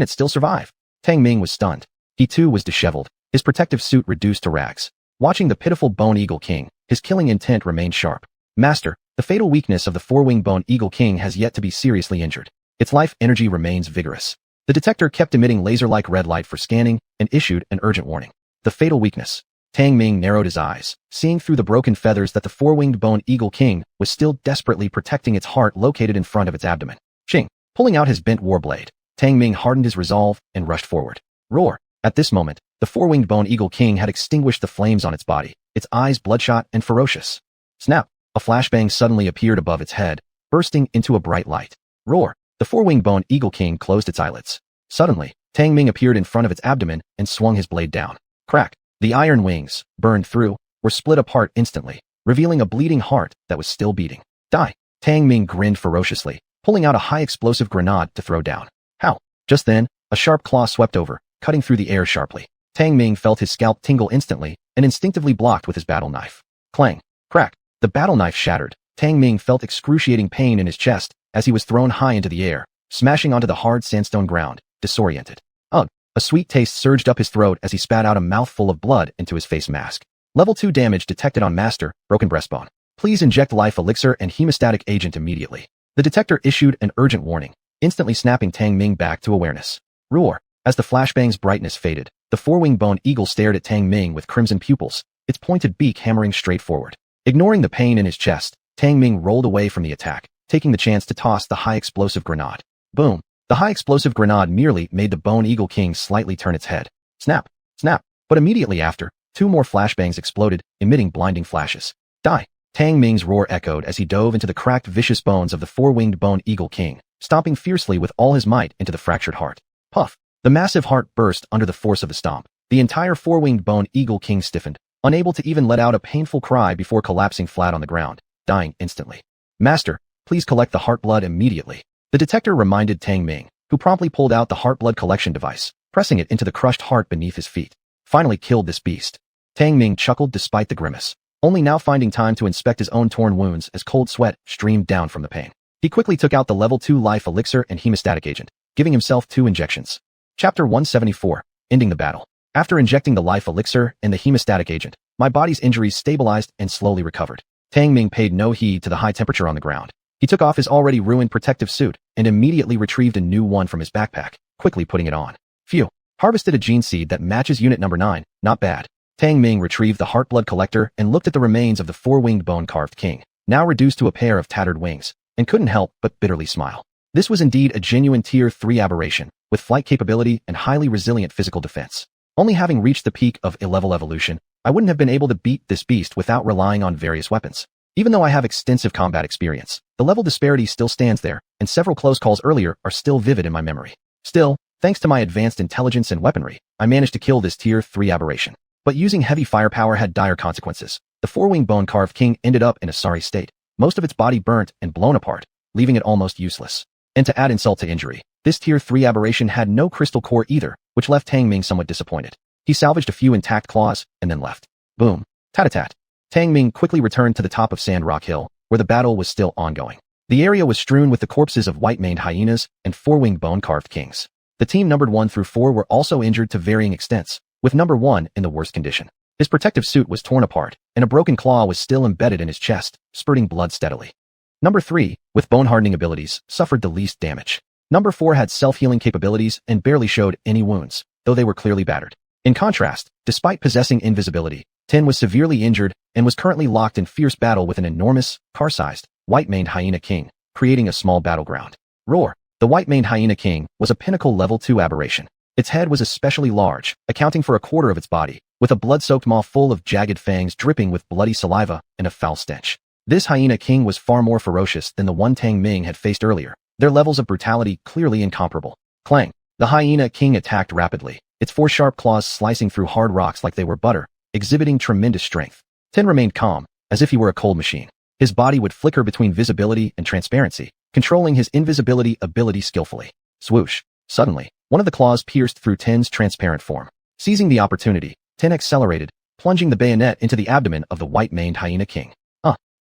it still survive? Tang Ming was stunned. He too was disheveled, his protective suit reduced to rags. Watching the pitiful bone eagle king, his killing intent remained sharp. Master, the fatal weakness of the four-winged bone eagle king has yet to be seriously injured. Its life energy remains vigorous. The detector kept emitting laser-like red light for scanning and issued an urgent warning. The fatal weakness. Tang Ming narrowed his eyes, seeing through the broken feathers that the four-winged bone eagle king was still desperately protecting its heart located in front of its abdomen. Ching! Pulling out his bent war blade, Tang Ming hardened his resolve and rushed forward. Roar! At this moment, the four-winged bone eagle king had extinguished the flames on its body, its eyes bloodshot and ferocious. Snap! A flashbang suddenly appeared above its head, bursting into a bright light. Roar! The four-winged bone eagle king closed its eyelids. Suddenly, Tang Ming appeared in front of its abdomen and swung his blade down. Crack! The iron wings, burned through, were split apart instantly, revealing a bleeding heart that was still beating. Die! Tang Ming grinned ferociously, pulling out a high-explosive grenade to throw down. How? Just then, a sharp claw swept over, cutting through the air sharply. Tang Ming felt his scalp tingle instantly and instinctively blocked with his battle knife. Clang! Crack! The battle knife shattered. Tang Ming felt excruciating pain in his chest as he was thrown high into the air, smashing onto the hard sandstone ground, disoriented. Ugh! A sweet taste surged up his throat as he spat out a mouthful of blood into his face mask. Level 2 damage detected on Master, broken breastbone. Please inject life elixir and hemostatic agent immediately. The detector issued an urgent warning, instantly snapping Tang Ming back to awareness. Roar! As the flashbang's brightness faded, the four-winged bone eagle stared at Tang Ming with crimson pupils, its pointed beak hammering straight forward. Ignoring the pain in his chest, Tang Ming rolled away from the attack, taking the chance to toss the high-explosive grenade. Boom! The high-explosive grenade merely made the bone eagle king slightly turn its head. Snap! Snap! But immediately after, 2 more flashbangs exploded, emitting blinding flashes. Die! Tang Ming's roar echoed as he dove into the cracked, vicious bones of the four-winged bone eagle king, stomping fiercely with all his might into the fractured heart. Puff! The massive heart burst under the force of the stomp. The entire four-winged bone eagle king stiffened, unable to even let out a painful cry before collapsing flat on the ground, dying instantly. Master, please collect the heart blood immediately. The detector reminded Tang Ming, who promptly pulled out the heart blood collection device, pressing it into the crushed heart beneath his feet. Finally killed this beast. Tang Ming chuckled despite the grimace, only now finding time to inspect his own torn wounds as cold sweat streamed down from the pain. He quickly took out the level 2 life elixir and hemostatic agent, giving himself 2 injections. Chapter 174, Ending the Battle. After injecting the life elixir and the hemostatic agent, my body's injuries stabilized and slowly recovered. Tang Ming paid no heed to the high temperature on the ground. He took off his already ruined protective suit and immediately retrieved a new one from his backpack, quickly putting it on. Phew. Harvested a gene seed that matches unit number 9, not bad. Tang Ming retrieved the heart blood collector and looked at the remains of the four-winged bone-carved king, now reduced to a pair of tattered wings, and couldn't help but bitterly smile. This was indeed a genuine Tier 3 aberration, with flight capability and highly resilient physical defense. Only having reached the peak of A-level evolution, I wouldn't have been able to beat this beast without relying on various weapons. Even though I have extensive combat experience, the level disparity still stands there, and several close calls earlier are still vivid in my memory. Still, thanks to my advanced intelligence and weaponry, I managed to kill this Tier 3 aberration. But using heavy firepower had dire consequences. The four-winged bone-carved king ended up in a sorry state, most of its body burnt and blown apart, leaving it almost useless. And to add insult to injury, this Tier 3 aberration had no crystal core either, which left Tang Ming somewhat disappointed. He salvaged a few intact claws, and then left. Boom. Tat-a-tat. Tang Ming quickly returned to the top of Sand Rock Hill, where the battle was still ongoing. The area was strewn with the corpses of white-maned hyenas and four-winged bone-carved kings. The team numbered 1 through 4 were also injured to varying extents, with number 1 in the worst condition. His protective suit was torn apart, and a broken claw was still embedded in his chest, spurting blood steadily. Number 3, with bone-hardening abilities, suffered the least damage. Number 4 had self-healing capabilities and barely showed any wounds, though they were clearly battered. In contrast, despite possessing invisibility, 10 was severely injured and was currently locked in fierce battle with an enormous, car-sized, white-maned hyena king, creating a small battleground. Roar. The white-maned hyena king was a pinnacle level 2 aberration. Its head was especially large, accounting for a quarter of its body, with a blood-soaked maw full of jagged fangs dripping with bloody saliva and a foul stench. This hyena king was far more ferocious than the one Tang Ming had faced earlier, their levels of brutality clearly incomparable. Clang. The hyena king attacked rapidly, its 4 sharp claws slicing through hard rocks like they were butter, exhibiting tremendous strength. 10 remained calm, as if he were a cold machine. His body would flicker between visibility and transparency, controlling his invisibility ability skillfully. Swoosh. Suddenly, one of the claws pierced through 10's transparent form. Seizing the opportunity, 10 accelerated, plunging the bayonet into the abdomen of the white-maned hyena king.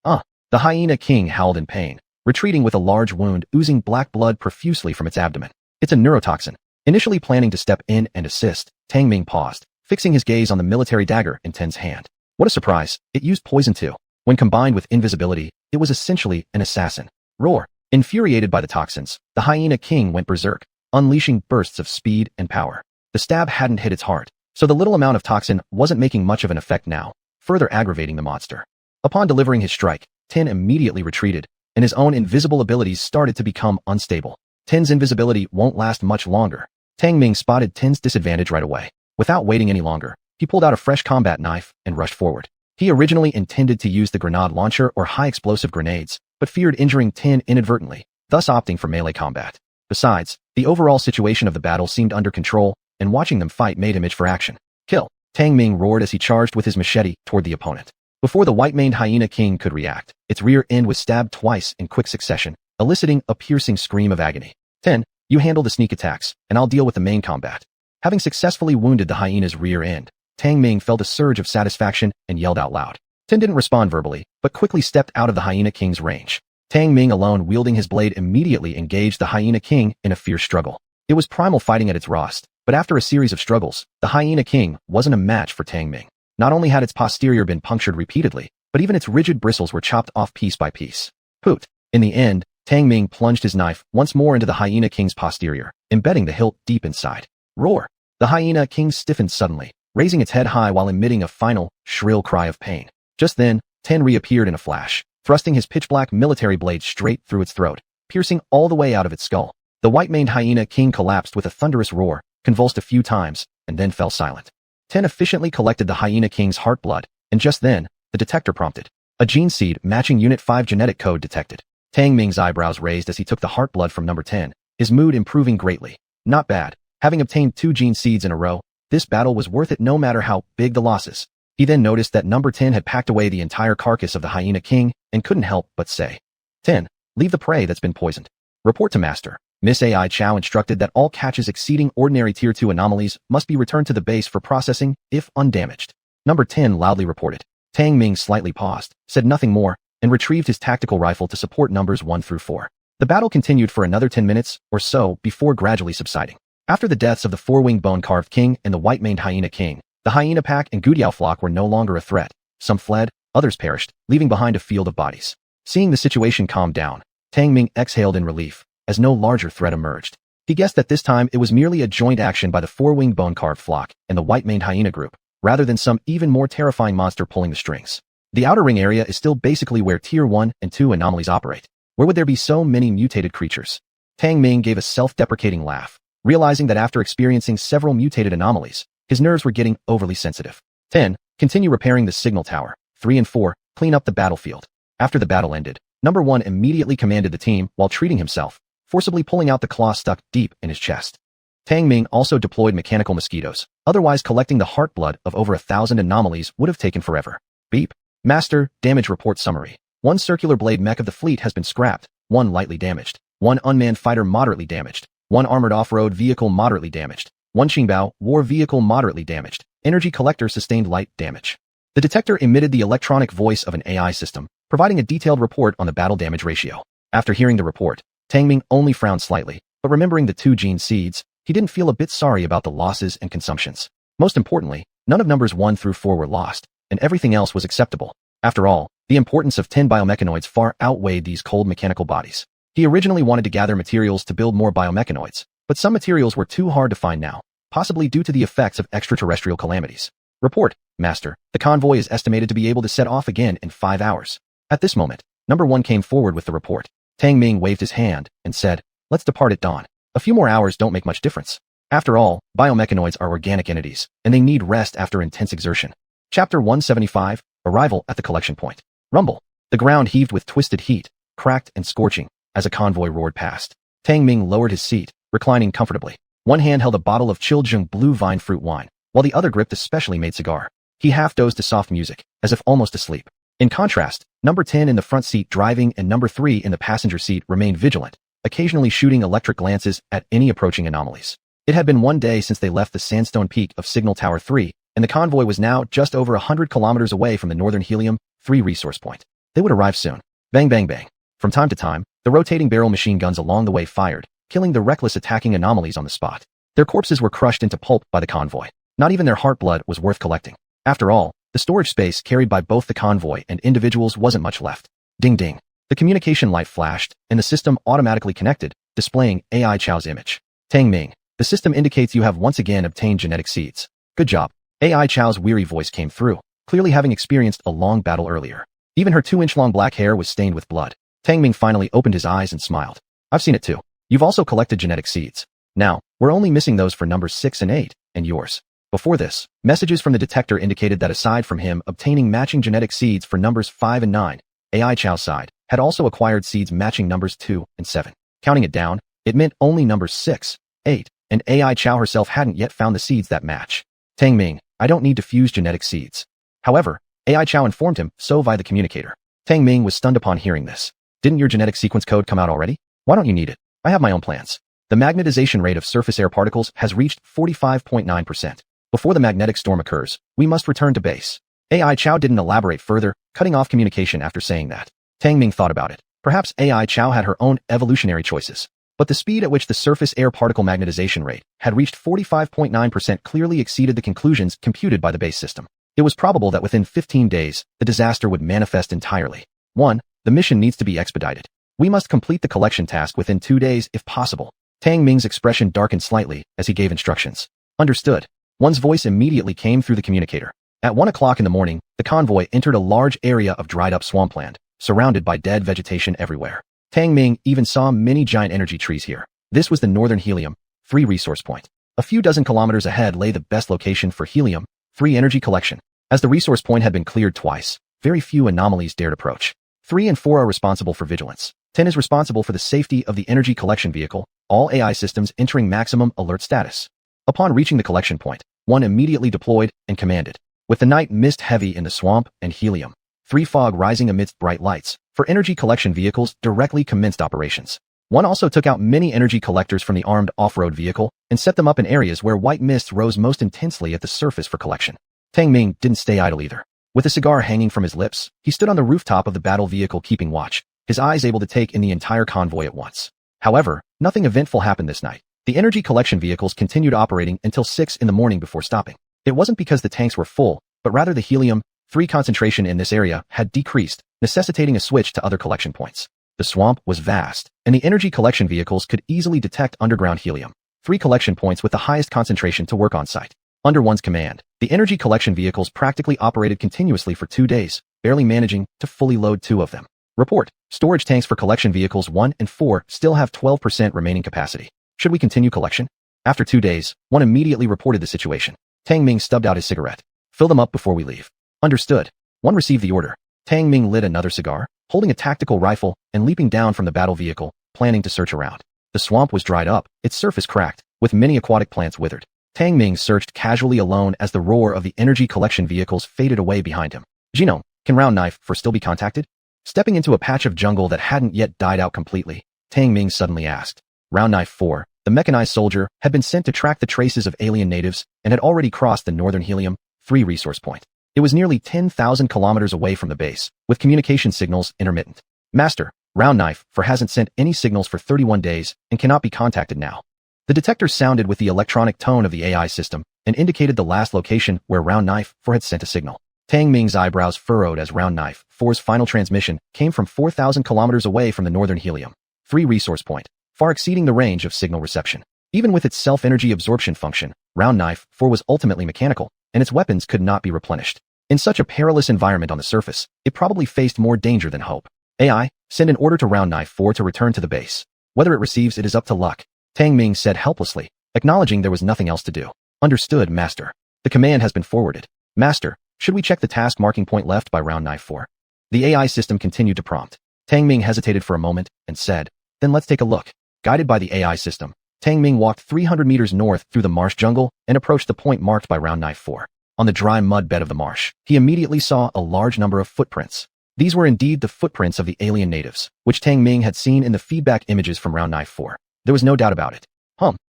The hyena king howled in pain, retreating with a large wound oozing black blood profusely from its abdomen. It's a neurotoxin. Initially planning to step in and assist, Tang Ming paused, fixing his gaze on the military dagger in 10's hand. What a surprise, it used poison too. When combined with invisibility, it was essentially an assassin. Roar. Infuriated by the toxins, the hyena king went berserk, unleashing bursts of speed and power. The stab hadn't hit its heart, so the little amount of toxin wasn't making much of an effect now, further aggravating the monster. Upon delivering his strike, 10 immediately retreated, and his own invisible abilities started to become unstable. 10's invisibility won't last much longer. Tang Ming spotted 10's disadvantage right away. Without waiting any longer, he pulled out a fresh combat knife and rushed forward. He originally intended to use the grenade launcher or high-explosive grenades, but feared injuring 10 inadvertently, thus opting for melee combat. Besides, the overall situation of the battle seemed under control, and watching them fight made him itch for action. Kill! Tang Ming roared as he charged with his machete toward the opponent. Before the white-maned hyena king could react, its rear end was stabbed twice in quick succession, eliciting a piercing scream of agony. 10, you handle the sneak attacks, and I'll deal with the main combat. Having successfully wounded the hyena's rear end, Tang Ming felt a surge of satisfaction and yelled out loud. 10 didn't respond verbally, but quickly stepped out of the hyena king's range. Tang Ming alone wielding his blade immediately engaged the hyena king in a fierce struggle. It was primal fighting at its rawest, but after a series of struggles, the hyena king wasn't a match for Tang Ming. Not only had its posterior been punctured repeatedly, but even its rigid bristles were chopped off piece by piece. Poot! In the end, Tang Ming plunged his knife once more into the hyena king's posterior, embedding the hilt deep inside. Roar! The hyena king stiffened suddenly, raising its head high while emitting a final, shrill cry of pain. Just then, 10 reappeared in a flash, thrusting his pitch-black military blade straight through its throat, piercing all the way out of its skull. The white-maned hyena king collapsed with a thunderous roar, convulsed a few times, and then fell silent. 10 efficiently collected the hyena king's heart blood, and just then, the detector prompted. A gene seed matching Unit 5 genetic code detected. Tang Ming's eyebrows raised as he took the heart blood from number 10, his mood improving greatly. Not bad. Having obtained 2 gene seeds in a row, this battle was worth it no matter how big the losses. He then noticed that number 10 had packed away the entire carcass of the hyena king and couldn't help but say, 10, leave the prey that's been poisoned. Report to Master. Miss AI Chow instructed that all catches exceeding ordinary Tier 2 anomalies must be returned to the base for processing, if undamaged. Number 10 loudly reported. Tang Ming slightly paused, said nothing more, and retrieved his tactical rifle to support numbers 1 through 4. The battle continued for another 10 minutes or so before gradually subsiding. After the deaths of the 4-winged bone-carved king and the white-maned hyena king, the hyena pack and Gudiao flock were no longer a threat. Some fled, others perished, leaving behind a field of bodies. Seeing the situation calm down, Tang Ming exhaled in relief, as no larger threat emerged. He guessed that this time it was merely a joint action by the 4-winged bone-carved flock and the white-maned hyena group, rather than some even more terrifying monster pulling the strings. The outer ring area is still basically where Tier 1 and 2 anomalies operate. Where would there be so many mutated creatures? Tang Ming gave a self-deprecating laugh, realizing that after experiencing several mutated anomalies, his nerves were getting overly sensitive. 10. Continue repairing the signal tower. 3 and 4. Clean up the battlefield. After the battle ended, number 1 immediately commanded the team while treating himself, forcibly pulling out the claw stuck deep in his chest. Tang Ming also deployed mechanical mosquitoes, otherwise collecting the heart blood of over 1,000 anomalies would have taken forever. Beep. Master, damage report summary. 1 circular blade mech of the fleet has been scrapped, 1 lightly damaged, 1 unmanned fighter moderately damaged, 1 armored off-road vehicle moderately damaged, 1 Qingbao war vehicle moderately damaged, energy collector sustained light damage. The detector emitted the electronic voice of an AI system, providing a detailed report on the battle damage ratio. After hearing the report, Tang Ming only frowned slightly, but remembering the 2 gene seeds, he didn't feel a bit sorry about the losses and consumptions. Most importantly, none of numbers 1 through 4 were lost, and everything else was acceptable. After all, the importance of 10 biomechanoids far outweighed these cold mechanical bodies. He originally wanted to gather materials to build more biomechanoids, but some materials were too hard to find now, possibly due to the effects of extraterrestrial calamities. Report, Master. The convoy is estimated to be able to set off again in 5 hours. At this moment, Number 1 came forward with the report. Tang Ming waved his hand and said, "Let's depart at dawn. A few more hours don't make much difference. After all, biomechanoids are organic entities, and they need rest after intense exertion." Chapter 175, Arrival at the Collection Point. Rumble. The ground heaved with twisted heat, cracked and scorching, as a convoy roared past. Tang Ming lowered his seat, reclining comfortably. One hand held a bottle of Chiljiang blue vine fruit wine, while the other gripped a specially made cigar. He half dozed to soft music, as if almost asleep. In contrast, number 10 in the front seat driving and number 3 in the passenger seat remained vigilant, occasionally shooting electric glances at any approaching anomalies. It had been 1 day since they left the sandstone peak of Signal Tower 3, and the convoy was now just over 100 kilometers away from the northern Helium-3 resource point. They would arrive soon. Bang bang bang. From time to time, the rotating barrel machine guns along the way fired, killing the reckless attacking anomalies on the spot. Their corpses were crushed into pulp by the convoy. Not even their heart blood was worth collecting. After all, the storage space carried by both the convoy and individuals wasn't much left. Ding ding. The communication light flashed, and the system automatically connected, displaying AI Chow's image. Tang Ming, the system indicates you have once again obtained genetic seeds. Good job. AI Chow's weary voice came through, clearly having experienced a long battle earlier. Even her 2-inch-long black hair was stained with blood. Tang Ming finally opened his eyes and smiled. I've seen it too. You've also collected genetic seeds. Now, we're only missing those for numbers 6 and 8, and yours. Before this, messages from the detector indicated that aside from him obtaining matching genetic seeds for numbers 5 and 9, AI Chow's side had also acquired seeds matching numbers 2 and 7. Counting it down, it meant only numbers 6, 8, and AI Chow herself hadn't yet found the seeds that match. Tang Ming, I don't need to fuse genetic seeds. However, AI Chow informed him so via the communicator. Tang Ming was stunned upon hearing this. Didn't your genetic sequence code come out already? Why don't you need it? I have my own plans. The magnetization rate of surface air particles has reached 45.9%. Before the magnetic storm occurs, we must return to base. AI Chow didn't elaborate further, cutting off communication after saying that. Tang Ming thought about it. Perhaps AI Chow had her own evolutionary choices. But the speed at which the surface air particle magnetization rate had reached 45.9% clearly exceeded the conclusions computed by the base system. It was probable that within 15 days, the disaster would manifest entirely. 1. The mission needs to be expedited. We must complete the collection task within 2 days if possible. Tang Ming's expression darkened slightly as he gave instructions. Understood. One's voice immediately came through the communicator. At 1 o'clock in the morning, the convoy entered a large area of dried-up swampland, surrounded by dead vegetation everywhere. Tang Ming even saw many giant energy trees here. This was the northern Helium-3 resource point. A few dozen kilometers ahead lay the best location for Helium-3 energy collection. As the resource point had been cleared twice, very few anomalies dared approach. 3 and 4 are responsible for vigilance. 10 is responsible for the safety of the energy collection vehicle, all AI systems entering maximum alert status. Upon reaching the collection point, 1 immediately deployed and commanded. With the night mist heavy in the swamp and Helium-3 fog rising amidst bright lights, for energy collection vehicles directly commenced operations. 1 also took out many energy collectors from the armed off-road vehicle and set them up in areas where white mist rose most intensely at the surface for collection. Tang Ming didn't stay idle either. With a cigar hanging from his lips, he stood on the rooftop of the battle vehicle keeping watch, his eyes able to take in the entire convoy at once. However, nothing eventful happened this night. The energy collection vehicles continued operating until 6 in the morning before stopping. It wasn't because the tanks were full, but rather the Helium-3 concentration in this area had decreased, necessitating a switch to other collection points. The swamp was vast, and the energy collection vehicles could easily detect underground Helium-3 collection points with the highest concentration to work on site. Under 1's command, the energy collection vehicles practically operated continuously for 2 days, barely managing to fully load 2 of them. Report, storage tanks for collection vehicles 1 and 4 still have 12% remaining capacity. Should we continue collection? After 2 days, 1 immediately reported the situation. Tang Ming stubbed out his cigarette. Fill them up before we leave. Understood. 1 received the order. Tang Ming lit another cigar, holding a tactical rifle and leaping down from the battle vehicle, planning to search around. The swamp was dried up, its surface cracked, with many aquatic plants withered. Tang Ming searched casually alone as the roar of the energy collection vehicles faded away behind him. Genome, can Round Knife 4 still be contacted? Stepping into a patch of jungle that hadn't yet died out completely, Tang Ming suddenly asked. Round Knife 4, the mechanized soldier, had been sent to track the traces of alien natives and had already crossed the northern Helium-3 resource point. It was nearly 10,000 kilometers away from the base, with communication signals intermittent. Master, Round Knife 4 hasn't sent any signals for 31 days and cannot be contacted now. The detector sounded with the electronic tone of the AI system and indicated the last location where Round Knife 4 had sent a signal. Tang Ming's eyebrows furrowed as Round Knife 4's final transmission came from 4,000 kilometers away from the northern Helium-3 3 resource point, far exceeding the range of signal reception. Even with its self-energy absorption function, Round Knife 4 was ultimately mechanical, and its weapons could not be replenished. In such a perilous environment on the surface, it probably faced more danger than hope. AI, send an order to Round Knife 4 to return to the base. Whether it receives it is up to luck, Tang Ming said helplessly, acknowledging there was nothing else to do. Understood, Master. The command has been forwarded. Master, should we check the task marking point left by Round Knife 4? The AI system continued to prompt. Tang Ming hesitated for a moment and said, then let's take a look. Guided by the AI system, Tang Ming walked 300 meters north through the marsh jungle and approached the point marked by Round Knife 4. On the dry mud bed of the marsh, he immediately saw a large number of footprints. These were indeed the footprints of the alien natives, which Tang Ming had seen in the feedback images from Round Knife 4. There was no doubt about it.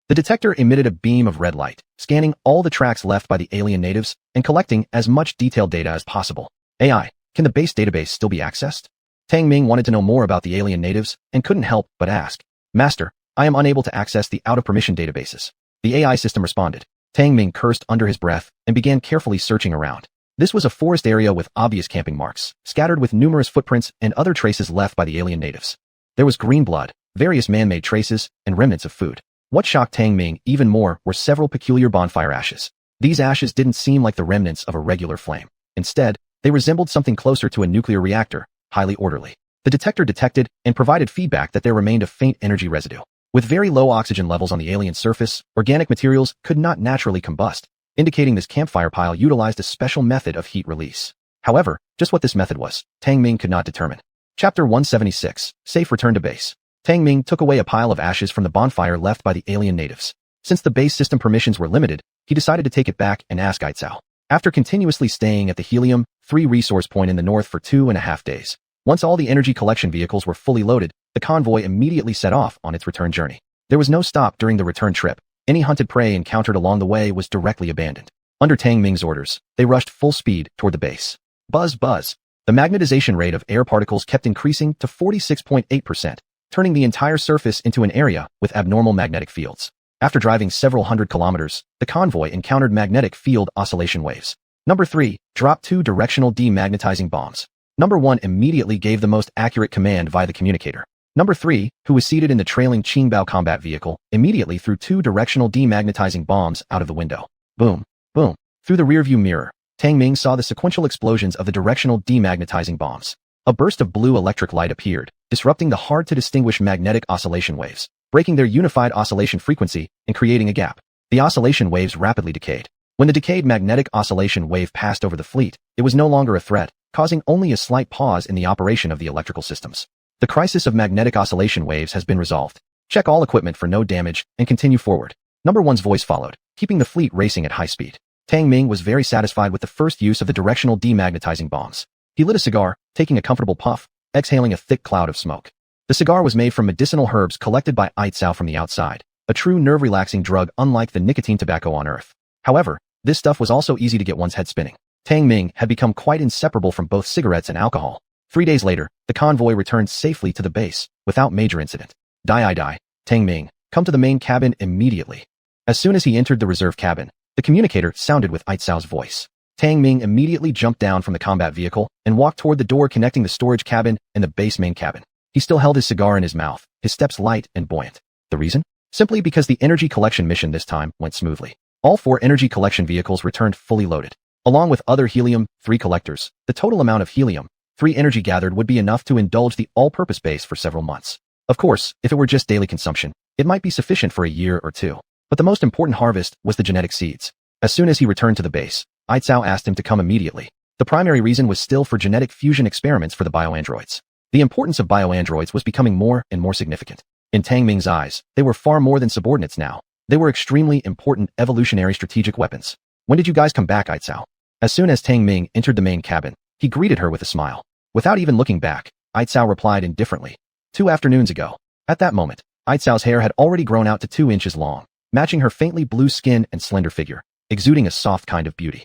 The detector emitted a beam of red light, scanning all the tracks left by the alien natives and collecting as much detailed data as possible. AI, can the base database still be accessed? Tang Ming wanted to know more about the alien natives and couldn't help but ask. Master, I am unable to access the out-of-permission databases. The AI system responded. Tang Ming cursed under his breath and began carefully searching around. This was a forest area with obvious camping marks, scattered with numerous footprints and other traces left by the alien natives. There was green blood, various man-made traces, and remnants of food. What shocked Tang Ming even more were several peculiar bonfire ashes. These ashes didn't seem like the remnants of a regular flame. Instead, they resembled something closer to a nuclear reactor, highly orderly. The detector detected and provided feedback that there remained a faint energy residue. With very low oxygen levels on the alien surface, organic materials could not naturally combust, indicating this campfire pile utilized a special method of heat release. However, just what this method was, Tang Ming could not determine. Chapter 176, Safe Return to Base. Tang Ming took away a pile of ashes from the bonfire left by the alien natives. Since the base system permissions were limited, he decided to take it back and ask Aitzao. After continuously staying at the helium-3 resource point in the north for 2.5 days, once all the energy collection vehicles were fully loaded, the convoy immediately set off on its return journey. There was no stop during the return trip. Any hunted prey encountered along the way was directly abandoned. Under Tang Ming's orders, they rushed full speed toward the base. Buzz, buzz. The magnetization rate of air particles kept increasing to 46.8%. Turning the entire surface into an area with abnormal magnetic fields. After driving several hundred kilometers, the convoy encountered magnetic field oscillation waves. Number 3, drop 2 directional demagnetizing bombs. Number 1 immediately gave the most accurate command via the communicator. Number 3, who was seated in the trailing Qingbao combat vehicle, immediately threw 2 directional demagnetizing bombs out of the window. Boom, boom. Through the rearview mirror, Tang Ming saw the sequential explosions of the directional demagnetizing bombs. A burst of blue electric light appeared, disrupting the hard-to-distinguish magnetic oscillation waves, breaking their unified oscillation frequency and creating a gap. The oscillation waves rapidly decayed. When the decayed magnetic oscillation wave passed over the fleet, it was no longer a threat, causing only a slight pause in the operation of the electrical systems. The crisis of magnetic oscillation waves has been resolved. Check all equipment for no damage and continue forward. Number 1's voice followed, keeping the fleet racing at high speed. Tang Ming was very satisfied with the first use of the directional demagnetizing bombs. He lit a cigar, taking a comfortable puff, exhaling a thick cloud of smoke. The cigar was made from medicinal herbs collected by Aitzao from the outside, a true nerve-relaxing drug unlike the nicotine tobacco on Earth. However, this stuff was also easy to get one's head spinning. Tang Ming had become quite inseparable from both cigarettes and alcohol. 3 days later, the convoy returned safely to the base, without major incident. Die, Tang Ming, come to the main cabin immediately. As soon as he entered the reserve cabin, the communicator sounded with Aitzao's voice. Tang Ming immediately jumped down from the combat vehicle and walked toward the door connecting the storage cabin and the base main cabin. He still held his cigar in his mouth, his steps light and buoyant. The reason? Simply because the energy collection mission this time went smoothly. All 4 energy collection vehicles returned fully loaded. Along with other helium-3 collectors, the total amount of helium-3 energy gathered would be enough to indulge the all-purpose base for several months. Of course, if it were just daily consumption, it might be sufficient for a year or 2. But the most important harvest was the genetic seeds. As soon as he returned to the base, Aitzao asked him to come immediately. The primary reason was still for genetic fusion experiments for the bioandroids. The importance of bioandroids was becoming more and more significant. In Tang Ming's eyes, they were far more than subordinates now. They were extremely important evolutionary strategic weapons. When did you guys come back, Aitzao? As soon as Tang Ming entered the main cabin, he greeted her with a smile. Without even looking back, Aitzao replied indifferently. 2 afternoons ago. At that moment, Aitzao's hair had already grown out to 2 inches long, matching her faintly blue skin and slender figure, exuding a soft kind of beauty.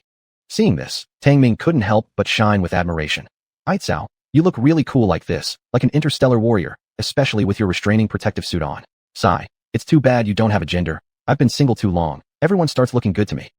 Seeing this, Tang Ming couldn't help but shine with admiration. Aitzao, you look really cool like this, like an interstellar warrior, especially with your restraining protective suit on. Sigh, it's too bad you don't have a gender. I've been single too long. Everyone starts looking good to me.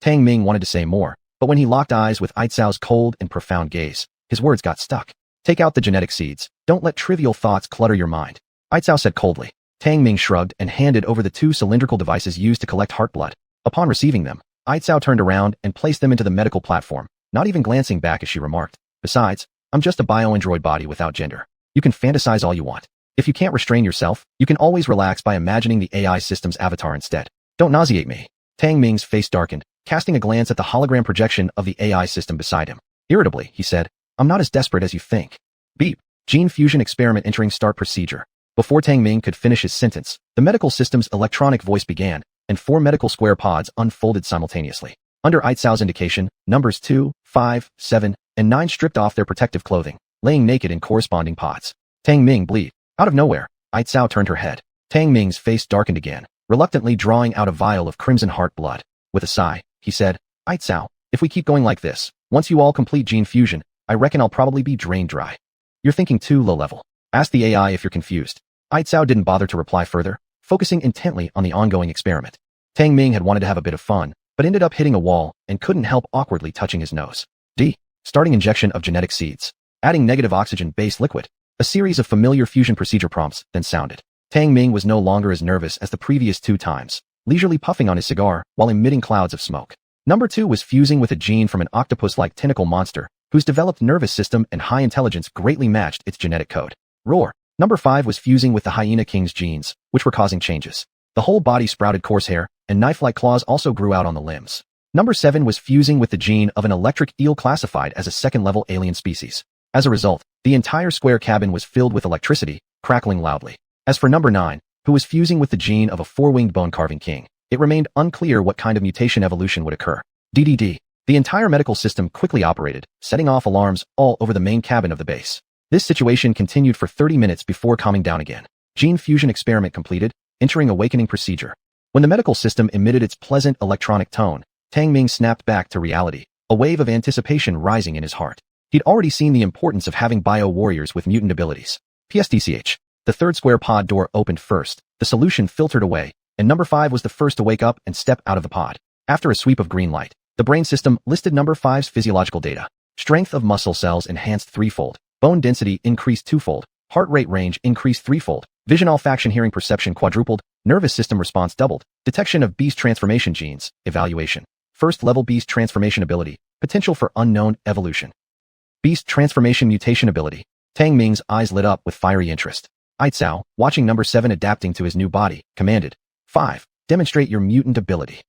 Tang Ming wanted to say more, but when he locked eyes with Aitzao's cold and profound gaze, his words got stuck. Take out the genetic seeds. Don't let trivial thoughts clutter your mind. Aitzao said coldly. Tang Ming shrugged and handed over the two cylindrical devices used to collect heart blood. Upon receiving them, Aitzao turned around and placed them into the medical platform, not even glancing back as she remarked. Besides, I'm just a bio-android body without gender. You can fantasize all you want. If you can't restrain yourself, you can always relax by imagining the AI system's avatar instead. Don't nauseate me. Tang Ming's face darkened, casting a glance at the hologram projection of the AI system beside him. Irritably, he said, I'm not as desperate as you think. Beep. Gene fusion experiment entering start procedure. Before Tang Ming could finish his sentence, the medical system's electronic voice began, and 4 medical square pods unfolded simultaneously. Under Aitzao's indication, numbers 2, 5, 7, and 9 stripped off their protective clothing, laying naked in corresponding pods. Tang Ming bleed. Out of nowhere, Aitzao turned her head. Tang Ming's face darkened again, reluctantly drawing out a vial of crimson heart blood. With a sigh, he said, Aitzao, if we keep going like this, once you all complete gene fusion, I reckon I'll probably be drained dry. You're thinking too low level. Ask the AI if you're confused. Aitzao didn't bother to reply further, focusing intently on the ongoing experiment. Tang Ming had wanted to have a bit of fun, but ended up hitting a wall and couldn't help awkwardly touching his nose. Starting injection of genetic seeds. Adding negative oxygen-based liquid. A series of familiar fusion procedure prompts then sounded. Tang Ming was no longer as nervous as the previous 2 times, leisurely puffing on his cigar while emitting clouds of smoke. Number 2 was fusing with a gene from an octopus-like tentacle monster, whose developed nervous system and high intelligence greatly matched its genetic code. Roar. Number 5 was fusing with the hyena king's genes, which were causing changes. The whole body sprouted coarse hair, and knife-like claws also grew out on the limbs. Number 7 was fusing with the gene of an electric eel classified as a second-level alien species. As a result, the entire square cabin was filled with electricity, crackling loudly. As for number 9, who was fusing with the gene of a 4-winged bone-carving king, it remained unclear what kind of mutation evolution would occur. The entire medical system quickly operated, setting off alarms all over the main cabin of the base. This situation continued for 30 minutes before calming down again. Gene fusion experiment completed, entering awakening procedure. When the medical system emitted its pleasant electronic tone, Tang Ming snapped back to reality, a wave of anticipation rising in his heart. He'd already seen the importance of having bio-warriors with mutant abilities. PSDCH. The 3rd square pod door opened first, the solution filtered away, and number 5 was the first to wake up and step out of the pod. After a sweep of green light, the brain system listed number 5's physiological data. Strength of muscle cells enhanced 3-fold. Bone density increased 2-fold. Heart rate range increased 3-fold. Vision, olfaction, hearing, perception quadrupled. Nervous system response doubled. Detection of beast transformation genes. Evaluation. 1st level beast transformation ability. Potential for unknown evolution. Beast transformation mutation ability. Tang Ming's eyes lit up with fiery interest. Aitzao, watching number 7 adapting to his new body, commanded. 5. Demonstrate your mutant ability.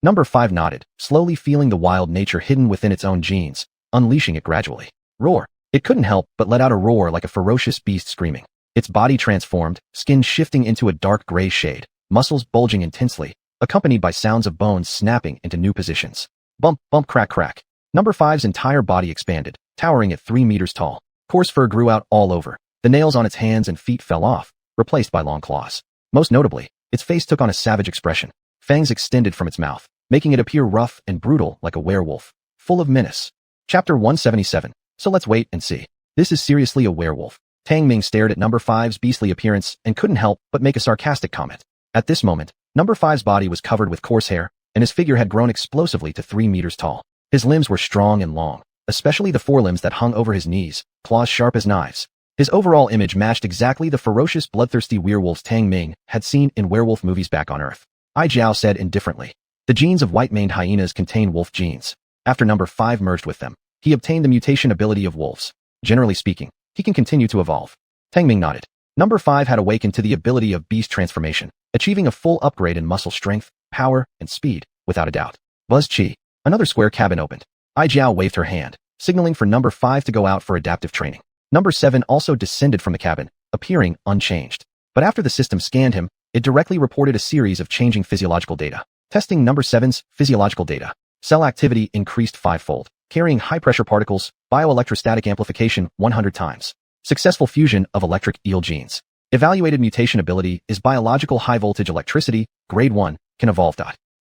Number 5 nodded, slowly feeling the wild nature hidden within its own genes, unleashing it gradually. Roar. It couldn't help but let out a roar like a ferocious beast screaming. Its body transformed, skin shifting into a dark gray shade, muscles bulging intensely, accompanied by sounds of bones snapping into new positions. Bump, bump, crack, crack. Number 5's entire body expanded, towering at 3 meters tall. Coarse fur grew out all over. The nails on its hands and feet fell off, replaced by long claws. Most notably, its face took on a savage expression. Fangs extended from its mouth, making it appear rough and brutal like a werewolf, full of menace. Chapter 177. So let's wait and see. This is seriously a werewolf. Tang Ming stared at number 5's beastly appearance and couldn't help but make a sarcastic comment. At this moment, number 5's body was covered with coarse hair, and his figure had grown explosively to 3 meters tall. His limbs were strong and long, especially the forelimbs that hung over his knees, claws sharp as knives. His overall image matched exactly the ferocious, bloodthirsty werewolves Tang Ming had seen in werewolf movies back on Earth. Aijiao said indifferently. The genes of white-maned hyenas contain wolf genes. After number 5 merged with them, he obtained the mutation ability of wolves. Generally speaking, he can continue to evolve. Tang Ming nodded. Number 5 had awakened to the ability of beast transformation, achieving a full upgrade in muscle strength, power, and speed, without a doubt. Buzz Chi. Another square cabin opened. Aijiao waved her hand, signaling for number 5 to go out for adaptive training. Number 7 also descended from the cabin, appearing unchanged. But after the system scanned him, it directly reported a series of changing physiological data. Testing number 7's physiological data. Cell activity increased 5-fold, carrying high-pressure particles, bioelectrostatic amplification 100 times. Successful fusion of electric eel genes. Evaluated mutation ability is biological high-voltage electricity, grade 1, can evolve.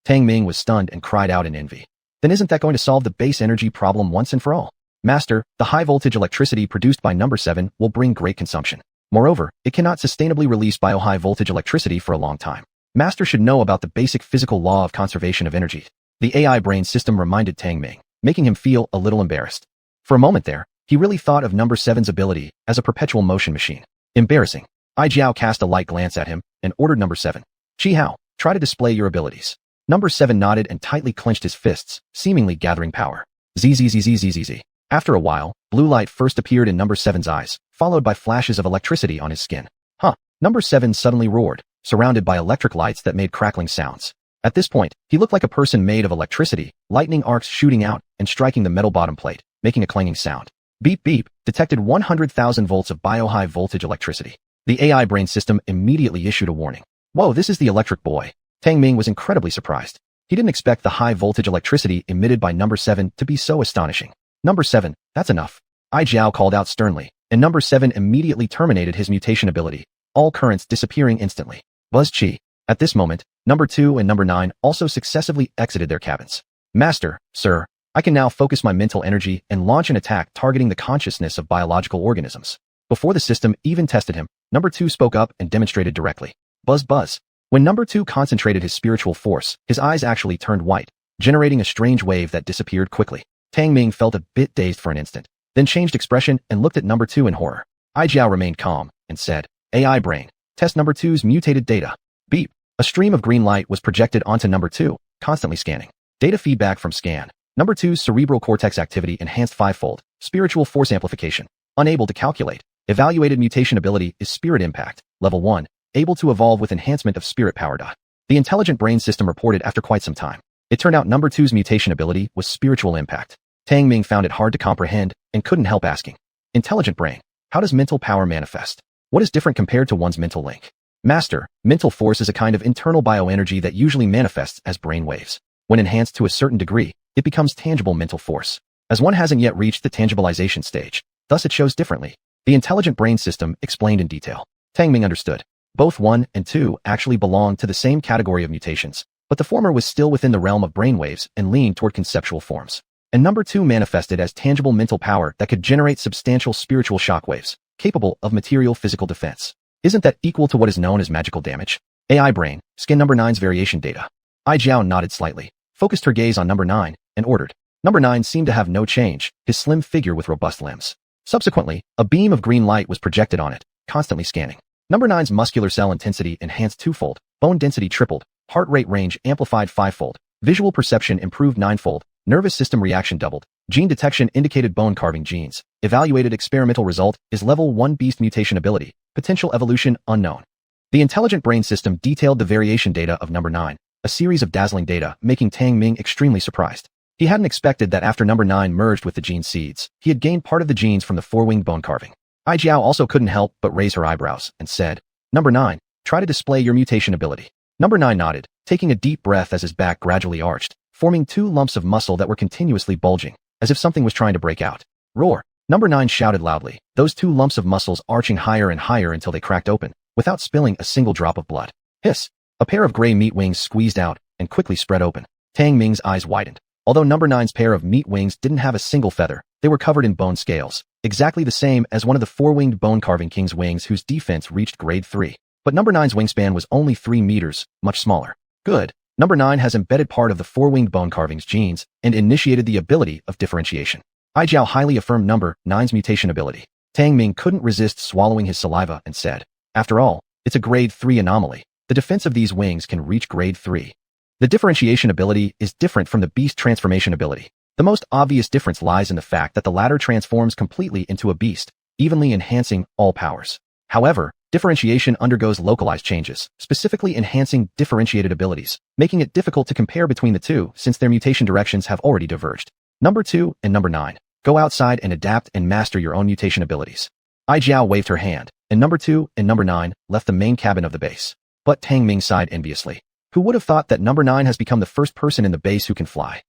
Tang Ming was stunned and cried out in envy. Then isn't that going to solve the base energy problem once and for all? Master, the high-voltage electricity produced by number 7 will bring great consumption. Moreover, it cannot sustainably release bio-high-voltage electricity for a long time. Master should know about the basic physical law of conservation of energy. The AI brain system reminded Tang Ming, making him feel a little embarrassed. For a moment there, he really thought of number 7's ability as a perpetual motion machine. Embarrassing. Ai Jiao cast a light glance at him and ordered number 7. Chi Hao, try to display your abilities. Number 7 nodded and tightly clenched his fists, seemingly gathering power. Zzzzzzzzz. After a while, blue light first appeared in number 7's eyes, followed by flashes of electricity on his skin. Huh. Number 7 suddenly roared, surrounded by electric lights that made crackling sounds. At this point, he looked like a person made of electricity, lightning arcs shooting out and striking the metal bottom plate, making a clanging sound. Beep beep, detected 100,000 volts of bio-high voltage electricity. The AI brain system immediately issued a warning. Whoa, this is the electric boy. Tang Ming was incredibly surprised. He didn't expect the high voltage electricity emitted by number 7 to be so astonishing. Number 7, that's enough. Ai Jiao called out sternly, and number 7 immediately terminated his mutation ability, all currents disappearing instantly. Buzz Chi. At this moment, number 2 and number 9 also successively exited their cabins. Master, sir, I can now focus my mental energy and launch an attack targeting the consciousness of biological organisms. Before the system even tested him, number 2 spoke up and demonstrated directly. Buzz buzz. When number 2 concentrated his spiritual force, his eyes actually turned white, generating a strange wave that disappeared quickly. Tang Ming felt a bit dazed for an instant, then changed expression and looked at number 2 in horror. Ai Jiao remained calm and said, AI brain, test number 2's mutated data. Beep. A stream of green light was projected onto number 2, constantly scanning. Data feedback from scan. Number 2's cerebral cortex activity enhanced fivefold. Spiritual force amplification. Unable to calculate. Evaluated mutation ability is spirit impact. Level 1. Able to evolve with enhancement of spirit power. The intelligent brain system reported after quite some time. It turned out number 2's mutation ability was spiritual impact. Tang Ming found it hard to comprehend and couldn't help asking. Intelligent brain. How does mental power manifest? What is different compared to one's mental link? Master, mental force is a kind of internal bioenergy that usually manifests as brain waves. When enhanced to a certain degree, it becomes tangible mental force. As one hasn't yet reached the tangibilization stage, thus it shows differently. The intelligent brain system explained in detail. Tang Ming understood. Both 1 and 2 actually belonged to the same category of mutations, but the former was still within the realm of brainwaves and leaned toward conceptual forms. And number 2 manifested as tangible mental power that could generate substantial spiritual shockwaves, capable of material physical defense. Isn't that equal to what is known as magical damage? AI brain, scan number 9's variation data. Ai Jiao nodded slightly, focused her gaze on number 9, and ordered. Number 9 seemed to have no change, his slim figure with robust limbs. Subsequently, a beam of green light was projected on it, constantly scanning. Number 9's muscular cell intensity enhanced twofold, bone density tripled, heart rate range amplified fivefold, visual perception improved ninefold, nervous system reaction doubled, gene detection indicated bone carving genes. Evaluated experimental result is level 1 beast mutation ability, potential evolution unknown. The intelligent brain system detailed the variation data of number 9, a series of dazzling data, making Tang Ming extremely surprised. He hadn't expected that after number 9 merged with the gene seeds, he had gained part of the genes from the four-winged bone carving. Ai Jiao also couldn't help but raise her eyebrows and said, Number 9, try to display your mutation ability. Number 9 nodded, taking a deep breath as his back gradually arched, forming 2 lumps of muscle that were continuously bulging, as if something was trying to break out. Roar! Number 9 shouted loudly, those 2 lumps of muscles arching higher and higher until they cracked open, without spilling a single drop of blood. Hiss! A pair of gray meat wings squeezed out and quickly spread open. Tang Ming's eyes widened. Although number 9's pair of meat wings didn't have a single feather, they were covered in bone scales, exactly the same as one of the four-winged bone-carving king's wings whose defense reached grade 3. But number 9's wingspan was only 3 meters, much smaller. Good. Number 9 has embedded part of the four-winged bone-carving's genes and initiated the ability of differentiation. Ai Jiao highly affirmed number 9's mutation ability. Tang Ming couldn't resist swallowing his saliva and said, After all, it's a grade 3 anomaly. The defense of these wings can reach grade 3. The differentiation ability is different from the beast transformation ability. The most obvious difference lies in the fact that the latter transforms completely into a beast, evenly enhancing all powers. However, differentiation undergoes localized changes, specifically enhancing differentiated abilities, making it difficult to compare between the two since their mutation directions have already diverged. Number 2 and number 9. Go outside and adapt and master your own mutation abilities. Ai Jiao waved her hand, and number 2 and number 9 left the main cabin of the base. But Tang Ming sighed enviously. Who would have thought that number 9 has become the first person in the base who can fly?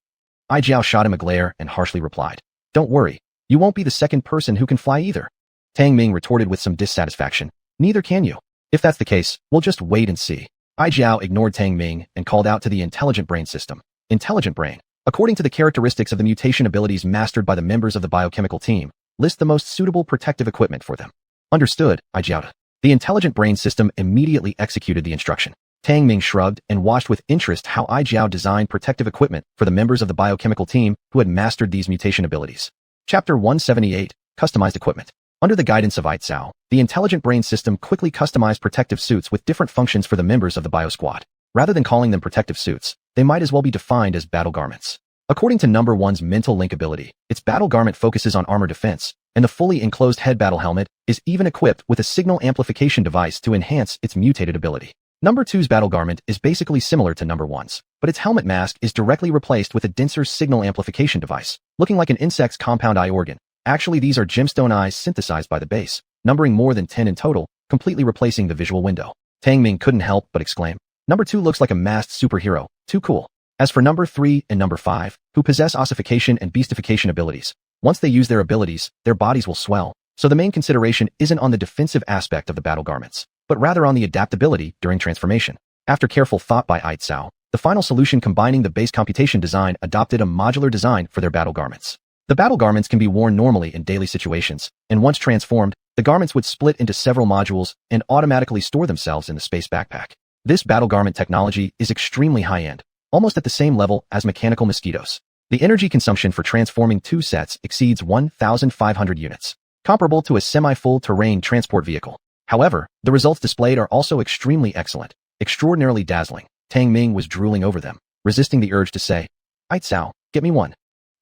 Ai Jiao shot him a glare and harshly replied, Don't worry, you won't be the second person who can fly either. Tang Ming retorted with some dissatisfaction, Neither can you. If that's the case, we'll just wait and see. Ai Jiao ignored Tang Ming and called out to the intelligent brain system. Intelligent brain. According to the characteristics of the mutation abilities mastered by the members of the biochemical team, list the most suitable protective equipment for them. Understood, Ai Jiao. The intelligent brain system immediately executed the instruction. Tang Ming shrugged and watched with interest how Ai Jiao designed protective equipment for the members of the biochemical team who had mastered these mutation abilities. Chapter 178, Customized Equipment. Under the guidance of Aitzao, the intelligent brain system quickly customized protective suits with different functions for the members of the bio squad. Rather than calling them protective suits, they might as well be defined as battle garments. According to Number 1's mental link ability, its battle garment focuses on armor defense, and the fully enclosed head battle helmet is even equipped with a signal amplification device to enhance its mutated ability. Number 2's battle garment is basically similar to Number 1's, but its helmet mask is directly replaced with a denser signal amplification device, looking like an insect's compound eye organ. Actually, these are gemstone eyes synthesized by the base, numbering more than 10 in total, completely replacing the visual window. Tang Ming couldn't help but exclaim, Number 2 looks like a masked superhero, too cool. As for Number 3 and Number 5, who possess ossification and beastification abilities, once they use their abilities, their bodies will swell, so the main consideration isn't on the defensive aspect of the battle garments, but rather on the adaptability during transformation. After careful thought by Aitzao, the final solution combining the base computation design adopted a modular design for their battle garments. The battle garments can be worn normally in daily situations, and once transformed, the garments would split into several modules and automatically store themselves in the space backpack. This battle garment technology is extremely high-end, almost at the same level as mechanical mosquitoes. The energy consumption for transforming 2 sets exceeds 1,500 units, comparable to a semi-full terrain transport vehicle. However, the results displayed are also extremely excellent, extraordinarily dazzling. Tang Ming was drooling over them, resisting the urge to say, Aitzao, get me one.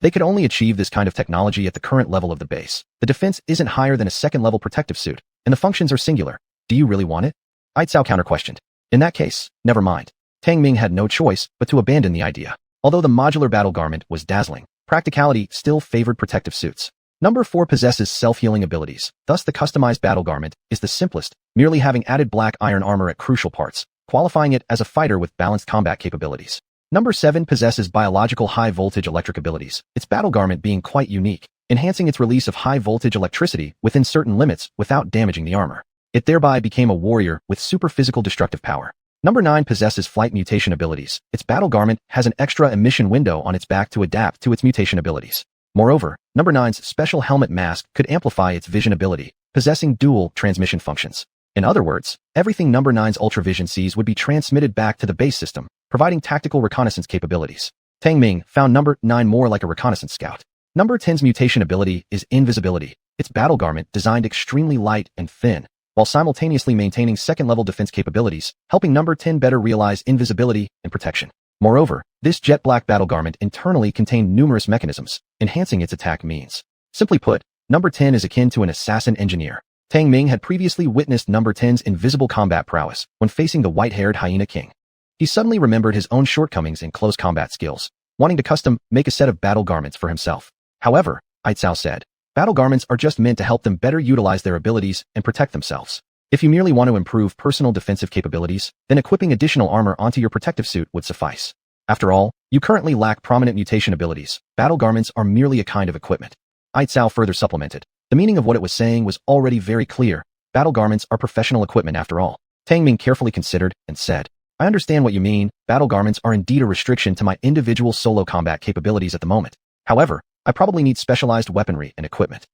They could only achieve this kind of technology at the current level of the base. The defense isn't higher than a second-level protective suit, and the functions are singular. Do you really want it? Aitzao counter-questioned. In that case, never mind. Tang Ming had no choice but to abandon the idea. Although the modular battle garment was dazzling, practicality still favored protective suits. Number 4 possesses self-healing abilities, thus the customized battle garment is the simplest, merely having added black iron armor at crucial parts, qualifying it as a fighter with balanced combat capabilities. Number 7 possesses biological high-voltage electric abilities, its battle garment being quite unique, enhancing its release of high-voltage electricity within certain limits without damaging the armor. It thereby became a warrior with super physical destructive power. Number 9 possesses flight mutation abilities. Its battle garment has an extra emission window on its back to adapt to its mutation abilities. Moreover, Number 9's special helmet mask could amplify its vision ability, possessing dual transmission functions. In other words, everything Number 9's ultravision sees would be transmitted back to the base system, providing tactical reconnaissance capabilities. Tang Ming found Number 9 more like a reconnaissance scout. Number 10's mutation ability is invisibility. Its battle garment designed extremely light and thin, while simultaneously maintaining second-level defense capabilities, helping Number 10 better realize invisibility and protection. Moreover, this jet black battle garment internally contained numerous mechanisms, enhancing its attack means. Simply put, Number 10 is akin to an assassin engineer. Tang Ming had previously witnessed Number 10's invisible combat prowess when facing the white-haired hyena king. He suddenly remembered his own shortcomings in close combat skills, wanting to custom-make a set of battle garments for himself. However, Aitzao said, battle garments are just meant to help them better utilize their abilities and protect themselves. If you merely want to improve personal defensive capabilities, then equipping additional armor onto your protective suit would suffice. After all, you currently lack prominent mutation abilities. Battle garments are merely a kind of equipment. Aitzao further supplemented. The meaning of what it was saying was already very clear. Battle garments are professional equipment after all. Tang Ming carefully considered and said, I understand what you mean. Battle garments are indeed a restriction to my individual solo combat capabilities at the moment. However, I probably need specialized weaponry and equipment.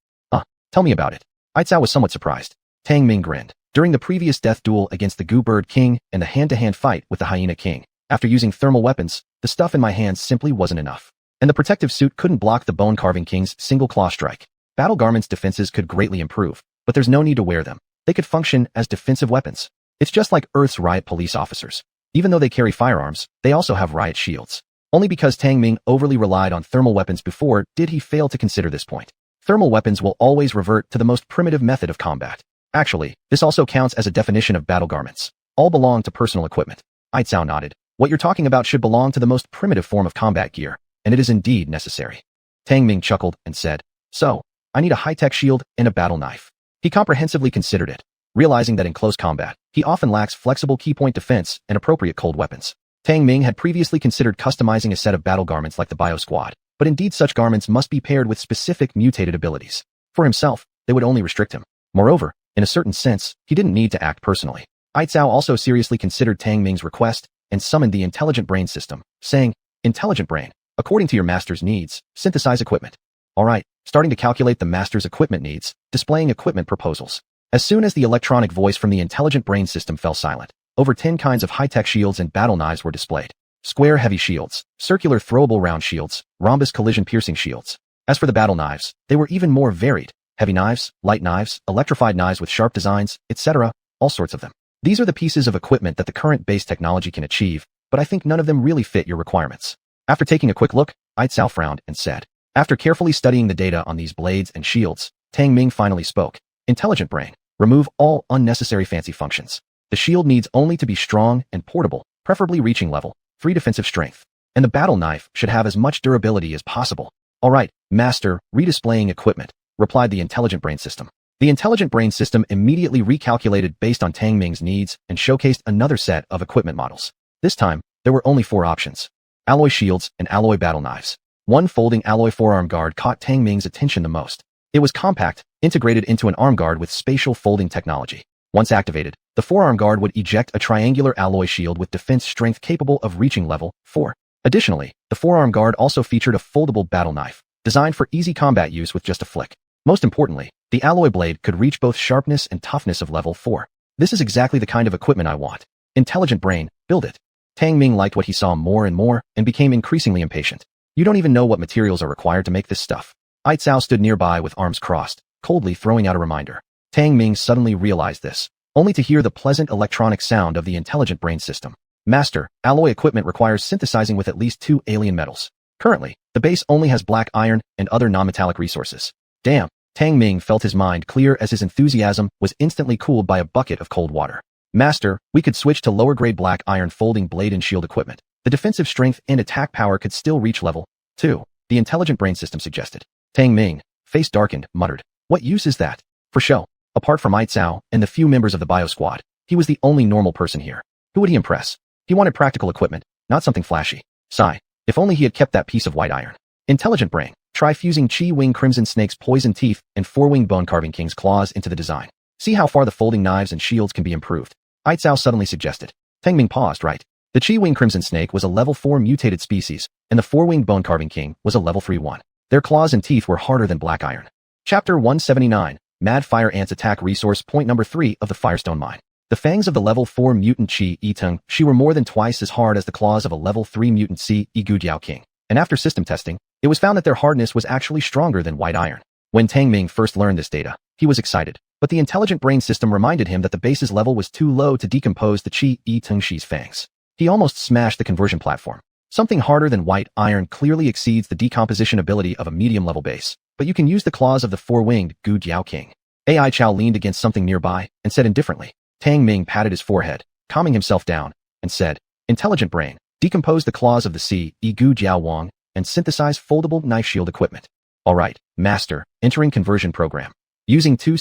Tell me about it. Aitzao was somewhat surprised. Tang Ming grinned. During the previous death duel against the Goo Bird King and the hand-to-hand fight with the Hyena King, after using thermal weapons, the stuff in my hands simply wasn't enough. And the protective suit couldn't block the Bone Carving King's single claw strike. Battle garments' defenses could greatly improve, but there's no need to wear them. They could function as defensive weapons. It's just like Earth's riot police officers. Even though they carry firearms, they also have riot shields. Only because Tang Ming overly relied on thermal weapons before did he fail to consider this point. Thermal weapons will always revert to the most primitive method of combat. Actually, this also counts as a definition of battle garments. All belong to personal equipment. Aitzao nodded. What you're talking about should belong to the most primitive form of combat gear, and it is indeed necessary. Tang Ming chuckled and said, So, I need a high-tech shield and a battle knife. He comprehensively considered it, realizing that in close combat, he often lacks flexible key-point defense and appropriate cold weapons. Tang Ming had previously considered customizing a set of battle garments like the Bio Squad, but indeed such garments must be paired with specific mutated abilities. For himself, they would only restrict him. Moreover, in a certain sense, he didn't need to act personally. Aitzao also seriously considered Tang Ming's request and summoned the intelligent brain system, saying, Intelligent brain, according to your master's needs, synthesize equipment. Alright, starting to calculate the master's equipment needs, displaying equipment proposals. As soon as the electronic voice from the intelligent brain system fell silent, over 10 kinds of high-tech shields and battle knives were displayed. Square heavy shields, circular throwable round shields, rhombus collision piercing shields. As for the battle knives, they were even more varied. heavy knives, light knives, electrified knives with sharp designs, etc., all sorts of them. These are the pieces of equipment that the current base technology can achieve, but I think none of them really fit your requirements. After taking a quick look, Aitzao frowned and said, after carefully studying the data on these blades and shields, Tang Ming finally spoke. Intelligent brain, remove all unnecessary fancy functions. The shield needs only to be strong and portable, preferably reaching level 3 defensive strength. And the battle knife should have as much durability as possible. All right, master, redisplaying equipment, replied the intelligent brain system. The intelligent brain system immediately recalculated based on Tang Ming's needs and showcased another set of equipment models. This time, there were only 4 options. Alloy shields and alloy battle knives. One folding alloy forearm guard caught Tang Ming's attention the most. It was compact, integrated into an arm guard with spatial folding technology. Once activated, the forearm guard would eject a triangular alloy shield with defense strength capable of reaching level 4. Additionally, the forearm guard also featured a foldable battle knife, designed for easy combat use with just a flick. Most importantly, the alloy blade could reach both sharpness and toughness of level 4. This is exactly the kind of equipment I want. Intelligent brain, build it. Tang Ming liked what he saw more and more and became increasingly impatient. You don't even know what materials are required to make this stuff. Aitzao stood nearby with arms crossed, coldly throwing out a reminder. Tang Ming suddenly realized this, only to hear the pleasant electronic sound of the intelligent brain system. Master, alloy equipment requires synthesizing with at least 2 alien metals. Currently, the base only has black iron and other non-metallic resources. Damn, Tang Ming felt his mind clear as his enthusiasm was instantly cooled by a bucket of cold water. Master, we could switch to lower-grade black iron folding blade and shield equipment. The defensive strength and attack power could still reach level 2, the intelligent brain system suggested. Tang Ming, face darkened, muttered, what use is that? For show. Apart from Aitzao and the few members of the bio squad, he was the only normal person here. Who would he impress? He wanted practical equipment, not something flashy. Sigh. If only he had kept that piece of white iron. Intelligent brain, try fusing Chi-Wing Crimson Snake's poison teeth and 4-wing Bone Carving King's claws into the design. See how far the folding knives and shields can be improved. Aitzao suddenly suggested. Tang Ming paused, right. The Chi-Wing Crimson Snake was a level 4 mutated species, and the 4-winged Bone Carving King was a level 3 one. Their claws and teeth were harder than black iron. Chapter 179, Mad Fire Ants Attack Resource Point Number 3 of the Firestone Mine. The fangs of the level 4 mutant Chi-Eteng Shi were more than twice as hard as the claws of a level 3 mutant Gu King, and after system testing, it was found that their hardness was actually stronger than white iron. When Tang Ming first learned this data, he was excited, but the intelligent brain system reminded him that the base's level was too low to decompose the Chi-Eteng Shi's fangs. He almost smashed the conversion platform. Something harder than white iron clearly exceeds the decomposition ability of a medium-level base, but you can use the claws of the 4-winged Gu King. Aitzao leaned against something nearby and said indifferently. Tang Ming patted his forehead, calming himself down, and said, intelligent brain, decompose the claws of the Gu Wang and synthesize foldable knife shield equipment. All right, master, entering conversion program. Using 2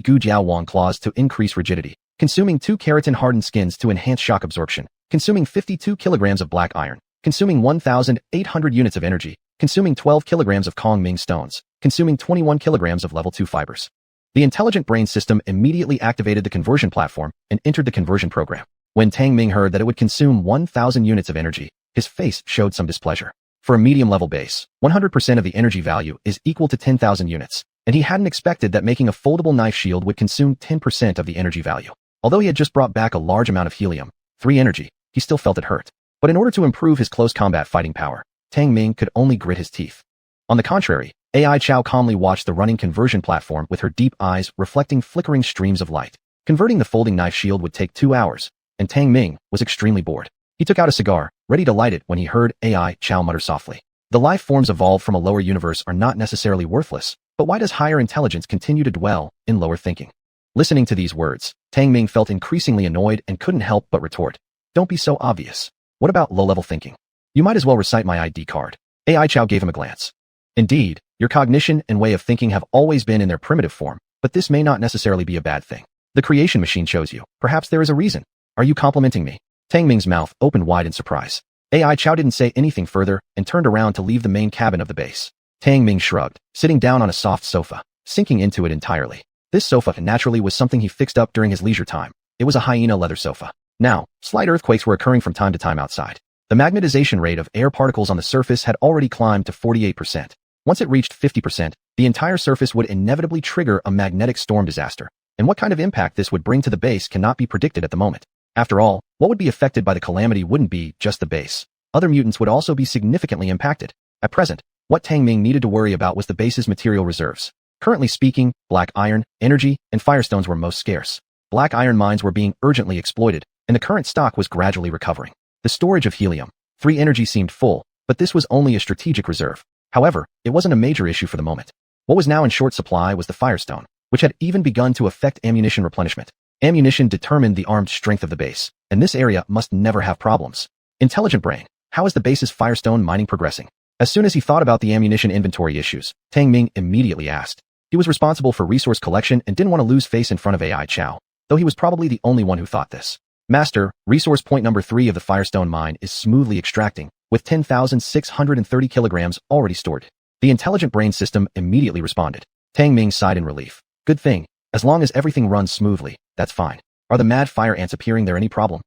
Gu Wang claws to increase rigidity, consuming 2 keratin-hardened skins to enhance shock absorption, consuming 52 kilograms of black iron, consuming 1,800 units of energy, consuming 12 kilograms of Kong Ming stones, consuming 21 kilograms of level 2 fibers. The intelligent brain system immediately activated the conversion platform and entered the conversion program. When Tang Ming heard that it would consume 1,000 units of energy, his face showed some displeasure. For a medium-level base, 100% of the energy value is equal to 10,000 units, and he hadn't expected that making a foldable knife shield would consume 10% of the energy value. Although he had just brought back a large amount of helium-3 energy, he still felt it hurt. But in order to improve his close combat fighting power, Tang Ming could only grit his teeth. On the contrary, Aitzao calmly watched the running conversion platform with her deep eyes reflecting flickering streams of light. Converting the folding knife shield would take 2 hours, and Tang Ming was extremely bored. He took out a cigar, ready to light it when he heard Aitzao mutter softly. The life forms evolved from a lower universe are not necessarily worthless, but why does higher intelligence continue to dwell in lower thinking? Listening to these words, Tang Ming felt increasingly annoyed and couldn't help but retort. Don't be so obvious. What about low-level thinking? You might as well recite my ID card. Aitzao gave him a glance. Indeed, your cognition and way of thinking have always been in their primitive form, but this may not necessarily be a bad thing. The creation machine chose you. Perhaps there is a reason. Are you complimenting me? Tang Ming's mouth opened wide in surprise. Aitzao didn't say anything further and turned around to leave the main cabin of the base. Tang Ming shrugged, sitting down on a soft sofa, sinking into it entirely. This sofa naturally was something he fixed up during his leisure time. It was a hyena leather sofa. Now, slight earthquakes were occurring from time to time outside. The magnetization rate of air particles on the surface had already climbed to 48%. Once it reached 50%, the entire surface would inevitably trigger a magnetic storm disaster. And what kind of impact this would bring to the base cannot be predicted at the moment. After all, what would be affected by the calamity wouldn't be just the base. Other mutants would also be significantly impacted. At present, what Tang Ming needed to worry about was the base's material reserves. Currently speaking, black iron, energy, and firestones were most scarce. Black iron mines were being urgently exploited, and the current stock was gradually recovering. The storage of helium-3 energy seemed full, but this was only a strategic reserve. However, it wasn't a major issue for the moment. What was now in short supply was the firestone, which had even begun to affect ammunition replenishment. Ammunition determined the armed strength of the base, and this area must never have problems. Intelligent brain, how is the base's firestone mining progressing? As soon as he thought about the ammunition inventory issues, Tang Ming immediately asked. He was responsible for resource collection and didn't want to lose face in front of AI Chow, though he was probably the only one who thought this. Master, resource point number 3 of the firestone mine is smoothly extracting, with 10,630 kilograms already stored. The intelligent brain system immediately responded. Tang Ming sighed in relief. Good thing. As long as everything runs smoothly, that's fine. Are the mad fire ants appearing there any problem?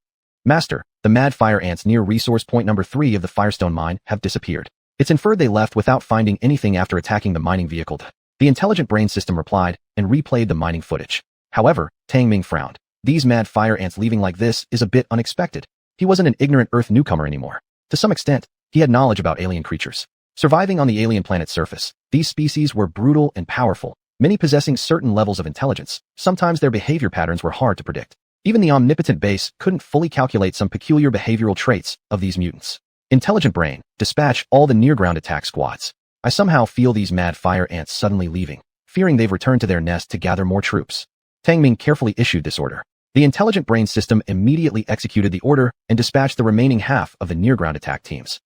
Master, the mad fire ants near resource point number 3 of the firestone mine have disappeared. It's inferred they left without finding anything after attacking the mining vehicle. The intelligent brain system replied and replayed the mining footage. However, Tang Ming frowned. These mad fire ants leaving like this is a bit unexpected. He wasn't an ignorant Earth newcomer anymore. To some extent, he had knowledge about alien creatures. Surviving on the alien planet's surface, these species were brutal and powerful, many possessing certain levels of intelligence. Sometimes their behavior patterns were hard to predict. Even the omnipotent base couldn't fully calculate some peculiar behavioral traits of these mutants. Intelligent brain, dispatch all the near-ground attack squads. I somehow feel these mad fire ants suddenly leaving, fearing they've returned to their nest to gather more troops. Tang Ming carefully issued this order. The intelligent brain system immediately executed the order and dispatched the remaining half of the near-ground attack teams.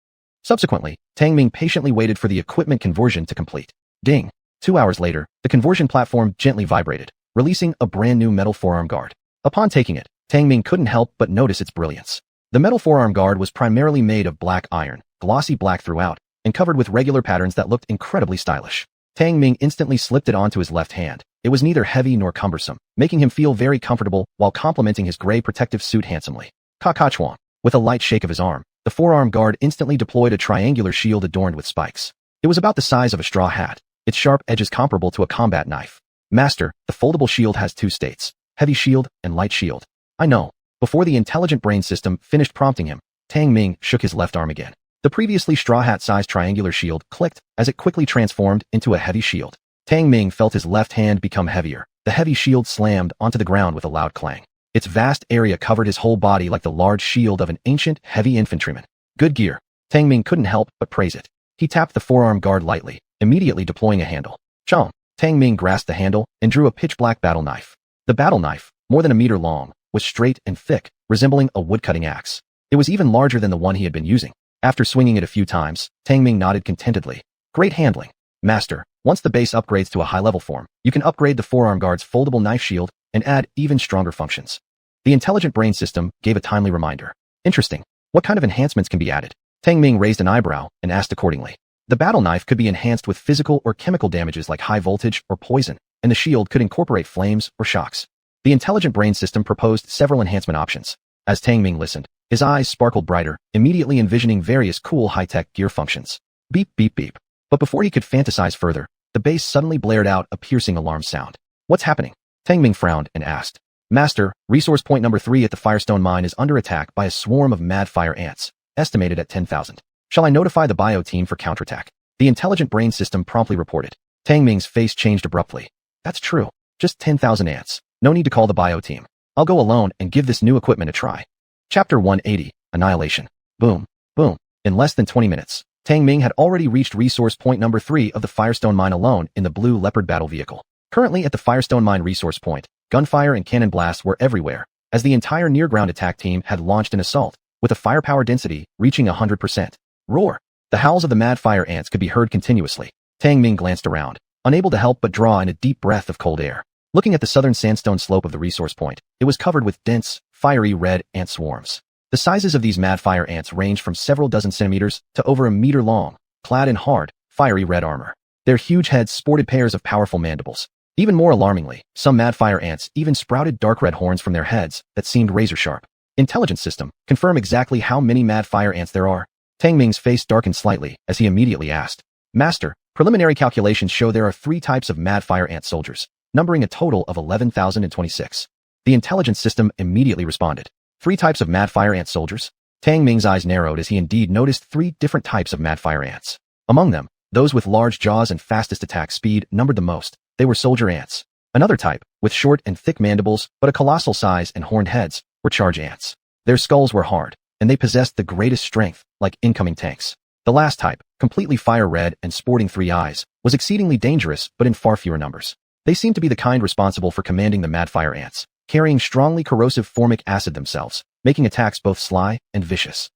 Subsequently, Tang Ming patiently waited for the equipment conversion to complete. Ding! 2 hours later, the conversion platform gently vibrated, releasing a brand new metal forearm guard. Upon taking it, Tang Ming couldn't help but notice its brilliance. The metal forearm guard was primarily made of black iron, glossy black throughout, and covered with regular patterns that looked incredibly stylish. Tang Ming instantly slipped it onto his left hand. It was neither heavy nor cumbersome, making him feel very comfortable while complementing his gray protective suit handsomely. Ka-ka-chwang. With a light shake of his arm, the forearm guard instantly deployed a triangular shield adorned with spikes. It was about the size of a straw hat, its sharp edges comparable to a combat knife. Master, the foldable shield has 2 states, heavy shield and light shield. I know. Before the intelligent brain system finished prompting him, Tang Ming shook his left arm again. The previously straw hat-sized triangular shield clicked as it quickly transformed into a heavy shield. Tang Ming felt his left hand become heavier. The heavy shield slammed onto the ground with a loud clang. Its vast area covered his whole body like the large shield of an ancient, heavy infantryman. Good gear. Tang Ming couldn't help but praise it. He tapped the forearm guard lightly, immediately deploying a handle. Chom! Tang Ming grasped the handle and drew a pitch-black battle knife. The battle knife, more than a meter long, was straight and thick, resembling a wood-cutting axe. It was even larger than the one he had been using. After swinging it a few times, Tang Ming nodded contentedly. Great handling. Master, once the base upgrades to a high-level form, you can upgrade the forearm guard's foldable knife shield and add even stronger functions. The intelligent brain system gave a timely reminder. Interesting. What kind of enhancements can be added? Tang Ming raised an eyebrow and asked accordingly. The battle knife could be enhanced with physical or chemical damages like high voltage or poison, and the shield could incorporate flames or shocks. The intelligent brain system proposed several enhancement options. As Tang Ming listened, his eyes sparkled brighter, immediately envisioning various cool high-tech gear functions. Beep, beep, beep. But before he could fantasize further, the base suddenly blared out a piercing alarm sound. What's happening? Tang Ming frowned and asked. Master, resource point number 3 at the Firestone mine is under attack by a swarm of mad fire ants, estimated at 10,000. Shall I notify the bio team for counterattack? The intelligent brain system promptly reported. Tang Ming's face changed abruptly. That's true. Just 10,000 ants. No need to call the bio team. I'll go alone and give this new equipment a try. Chapter 180, Annihilation. Boom, boom. In less than 20 minutes, Tang Ming had already reached resource point number 3 of the Firestone mine alone in the Blue Leopard battle vehicle. Currently at the Firestone mine resource point, gunfire and cannon blasts were everywhere, as the entire near-ground attack team had launched an assault, with a firepower density reaching 100%. Roar! The howls of the mad fire ants could be heard continuously. Tang Ming glanced around, unable to help but draw in a deep breath of cold air. Looking at the southern sandstone slope of the resource point, it was covered with dense, fiery red ant swarms. The sizes of these mad fire ants ranged from several dozen centimeters to over a meter long, clad in hard, fiery red armor. Their huge heads sported pairs of powerful mandibles. Even more alarmingly, some mad fire ants even sprouted dark red horns from their heads that seemed razor-sharp. Intelligence system, confirm exactly how many mad fire ants there are. Tang Ming's face darkened slightly as he immediately asked. Master, preliminary calculations show there are 3 types of mad fire ant soldiers, numbering a total of 11,026. The intelligence system immediately responded. 3 types of mad fire ant soldiers? Tang Ming's eyes narrowed as he indeed noticed 3 different types of mad fire ants. Among them, those with large jaws and fastest attack speed numbered the most. They were soldier ants. Another type, with short and thick mandibles but a colossal size and horned heads, were charge ants. Their skulls were hard, and they possessed the greatest strength, like incoming tanks. The last type, completely fire-red and sporting 3 eyes, was exceedingly dangerous but in far fewer numbers. They seemed to be the kind responsible for commanding the madfire ants, carrying strongly corrosive formic acid themselves, making attacks both sly and vicious.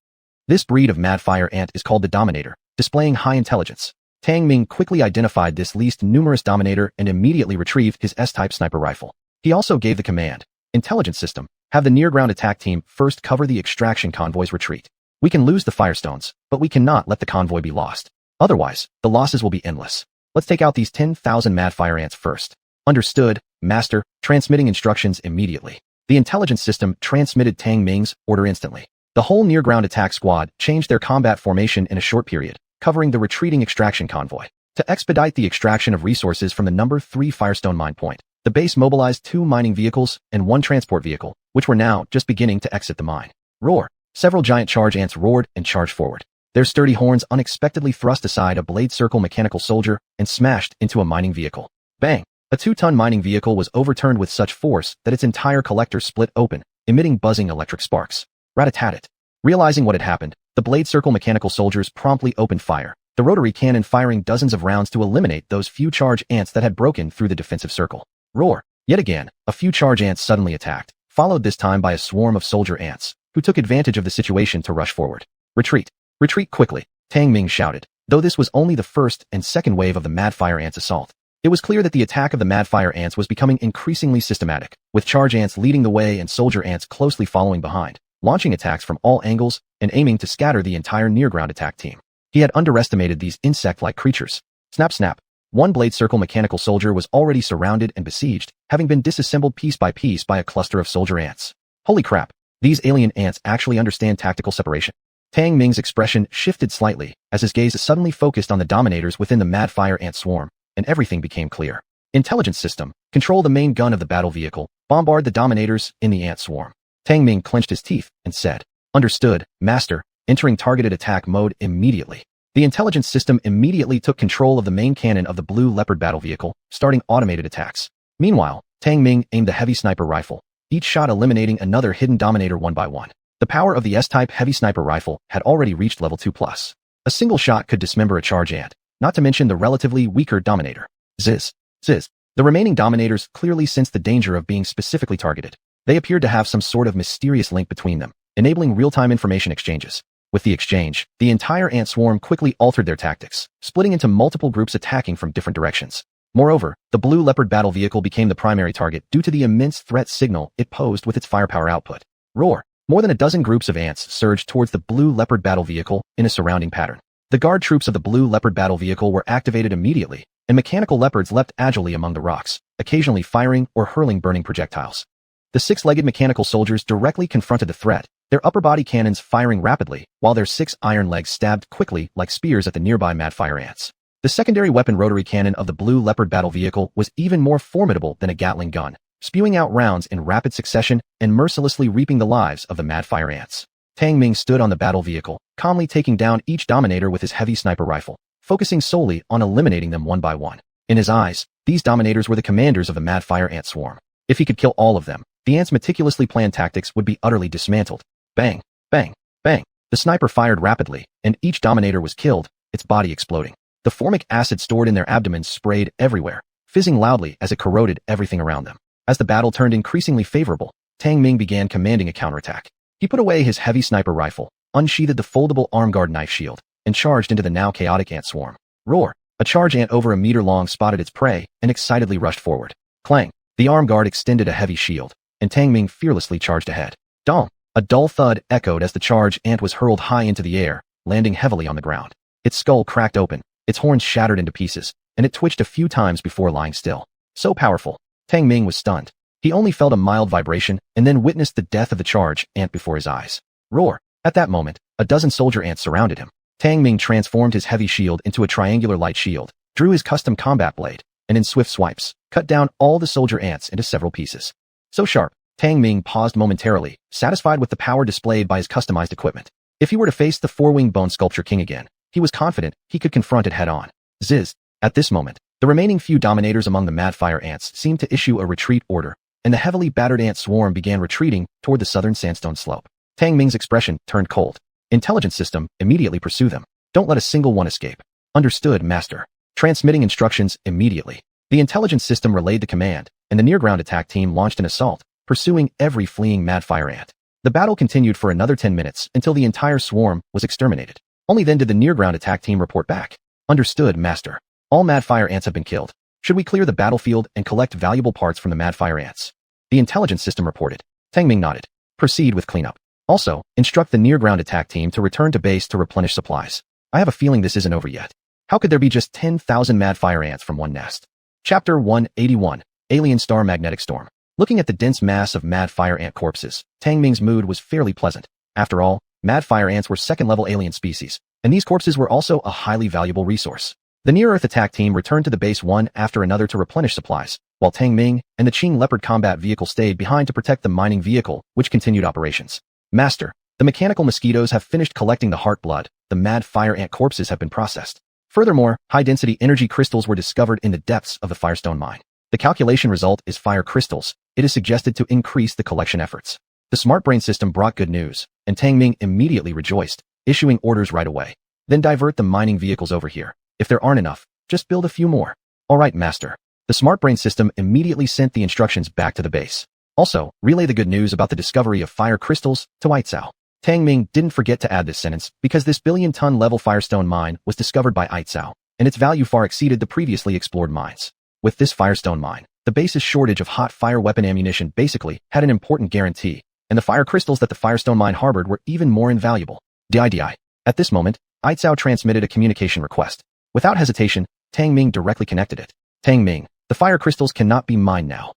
This breed of madfire ant is called the Dominator, displaying high intelligence. Tang Ming quickly identified this least numerous Dominator and immediately retrieved his S-type sniper rifle. He also gave the command, Intelligence System, have the near-ground attack team first cover the extraction convoy's retreat. We can lose the firestones, but we cannot let the convoy be lost. Otherwise, the losses will be endless. Let's take out these 10,000 madfire ants first. Understood, Master, transmitting instructions immediately. The intelligence system transmitted Tang Ming's order instantly. The whole near-ground attack squad changed their combat formation in a short period, covering the retreating extraction convoy. To expedite the extraction of resources from the number 3 Firestone mine point, the base mobilized 2 mining vehicles and 1 transport vehicle, which were now just beginning to exit the mine. Roar! Several giant charge ants roared and charged forward. Their sturdy horns unexpectedly thrust aside a blade circle mechanical soldier and smashed into a mining vehicle. Bang! A 2-ton mining vehicle was overturned with such force that its entire collector split open, emitting buzzing electric sparks. Rat-a-tat-tat. Realizing what had happened, the blade circle mechanical soldiers promptly opened fire, the rotary cannon firing dozens of rounds to eliminate those few charge ants that had broken through the defensive circle. Roar! Yet again, a few charge ants suddenly attacked, followed this time by a swarm of soldier ants, who took advantage of the situation to rush forward. Retreat! Retreat quickly! Tang Ming shouted, though this was only the first and second wave of the madfire ants' assault. It was clear that the attack of the madfire ants was becoming increasingly systematic, with charge ants leading the way and soldier ants closely following behind, launching attacks from all angles and aiming to scatter the entire near-ground attack team. He had underestimated these insect-like creatures. Snap snap. One blade circle mechanical soldier was already surrounded and besieged, having been disassembled piece by a cluster of soldier ants. Holy crap! These alien ants actually understand tactical separation. Tang Ming's expression shifted slightly as his gaze suddenly focused on the dominators within the madfire ant swarm, and everything became clear. Intelligence system, control the main gun of the battle vehicle, bombard the dominators in the ant swarm. Tang Ming clenched his teeth and said, Understood, Master, entering targeted attack mode immediately. The intelligence system immediately took control of the main cannon of the blue leopard battle vehicle, starting automated attacks. Meanwhile, Tang Ming aimed the heavy sniper rifle, each shot eliminating another hidden dominator one by one. The power of the S-type heavy sniper rifle had already reached level 2+. A single shot could dismember a charge ant, not to mention the relatively weaker dominator. Ziz. Ziz. The remaining dominators clearly sensed the danger of being specifically targeted. They appeared to have some sort of mysterious link between them, enabling real-time information exchanges. With the exchange, the entire ant swarm quickly altered their tactics, splitting into multiple groups attacking from different directions. Moreover, the blue leopard battle vehicle became the primary target due to the immense threat signal it posed with its firepower output. Roar! More than a dozen groups of ants surged towards the blue leopard battle vehicle in a surrounding pattern. The guard troops of the blue leopard battle vehicle were activated immediately, and mechanical leopards leapt agilely among the rocks, occasionally firing or hurling burning projectiles. The 6-legged mechanical soldiers directly confronted the threat, their upper body cannons firing rapidly, while their 6 iron legs stabbed quickly like spears at the nearby madfire ants. The secondary weapon rotary cannon of the blue leopard battle vehicle was even more formidable than a Gatling gun, spewing out rounds in rapid succession and mercilessly reaping the lives of the madfire ants. Tang Ming stood on the battle vehicle, calmly taking down each dominator with his heavy sniper rifle, focusing solely on eliminating them one by one. In his eyes, these dominators were the commanders of the madfire ant swarm. If he could kill all of them, the ants' meticulously planned tactics would be utterly dismantled. Bang, bang, bang. The sniper fired rapidly, and each dominator was killed, its body exploding. The formic acid stored in their abdomens sprayed everywhere, fizzing loudly as it corroded everything around them. As the battle turned increasingly favorable, Tang Ming began commanding a counterattack. He put away his heavy sniper rifle, unsheathed the foldable arm guard knife shield, and charged into the now chaotic ant swarm. Roar! A charge ant over a meter long spotted its prey and excitedly rushed forward. Clang! The arm guard extended a heavy shield, and Tang Ming fearlessly charged ahead. Dong! A dull thud echoed as the charge ant was hurled high into the air, landing heavily on the ground. Its skull cracked open, its horns shattered into pieces, and it twitched a few times before lying still. So powerful. Tang Ming was stunned. He only felt a mild vibration and then witnessed the death of the charge ant before his eyes. Roar! At that moment, a dozen soldier ants surrounded him. Tang Ming transformed his heavy shield into a triangular light shield, drew his custom combat blade, and in swift swipes, cut down all the soldier ants into several pieces. So sharp, Tang Ming paused momentarily, satisfied with the power displayed by his customized equipment. If he were to face the 4-winged bone sculpture king again, he was confident he could confront it head-on. Ziz! At this moment, The remaining few dominators among the mad fire ants seemed to issue a retreat order, and the heavily battered ant swarm began retreating toward the southern sandstone slope. Tang Ming's expression turned cold. Intelligence system, immediately pursue them. Don't let a single one escape. Understood, Master. Transmitting instructions immediately. The intelligence system relayed the command, and the near-ground attack team launched an assault, pursuing every fleeing mad fire ant. The battle continued for another 10 minutes until the entire swarm was exterminated. Only then did the near-ground attack team report back. Understood, Master. All mad fire ants have been killed. Should we clear the battlefield and collect valuable parts from the mad fire ants? The intelligence system reported. Tang Ming nodded. Proceed with cleanup. Also, instruct the near-ground attack team to return to base to replenish supplies. I have a feeling this isn't over yet. How could there be just 10,000 mad fire ants from one nest? Chapter 181, Alien Star Magnetic Storm. Looking at the dense mass of mad fire ant corpses, Tang Ming's mood was fairly pleasant. After all, mad fire ants were second-level alien species, and these corpses were also a highly valuable resource. The near-Earth attack team returned to the base one after another to replenish supplies, while Tang Ming and the Qing Leopard combat vehicle stayed behind to protect the mining vehicle, which continued operations. Master, the mechanical mosquitoes have finished collecting the heart blood. The mad fire ant corpses have been processed. Furthermore, high-density energy crystals were discovered in the depths of the Firestone mine. The calculation result is fire crystals. It is suggested to increase the collection efforts. The smart brain system brought good news, and Tang Ming immediately rejoiced, issuing orders right away. Then divert the mining vehicles over here. If there aren't enough, just build a few more. All right, Master. The smart brain system immediately sent the instructions back to the base. Also, relay the good news about the discovery of fire crystals to Aitzao. Tang Ming didn't forget to add this sentence because this billion-ton level Firestone mine was discovered by Aitzao, and its value far exceeded the previously explored mines. With this Firestone mine, the base's shortage of hot fire weapon ammunition basically had an important guarantee, and the fire crystals that the Firestone mine harbored were even more invaluable. DIDI. At this moment, Aitzao transmitted a communication request. Without hesitation, Tang Ming directly connected it. Tang Ming, the fire crystals cannot be mined now.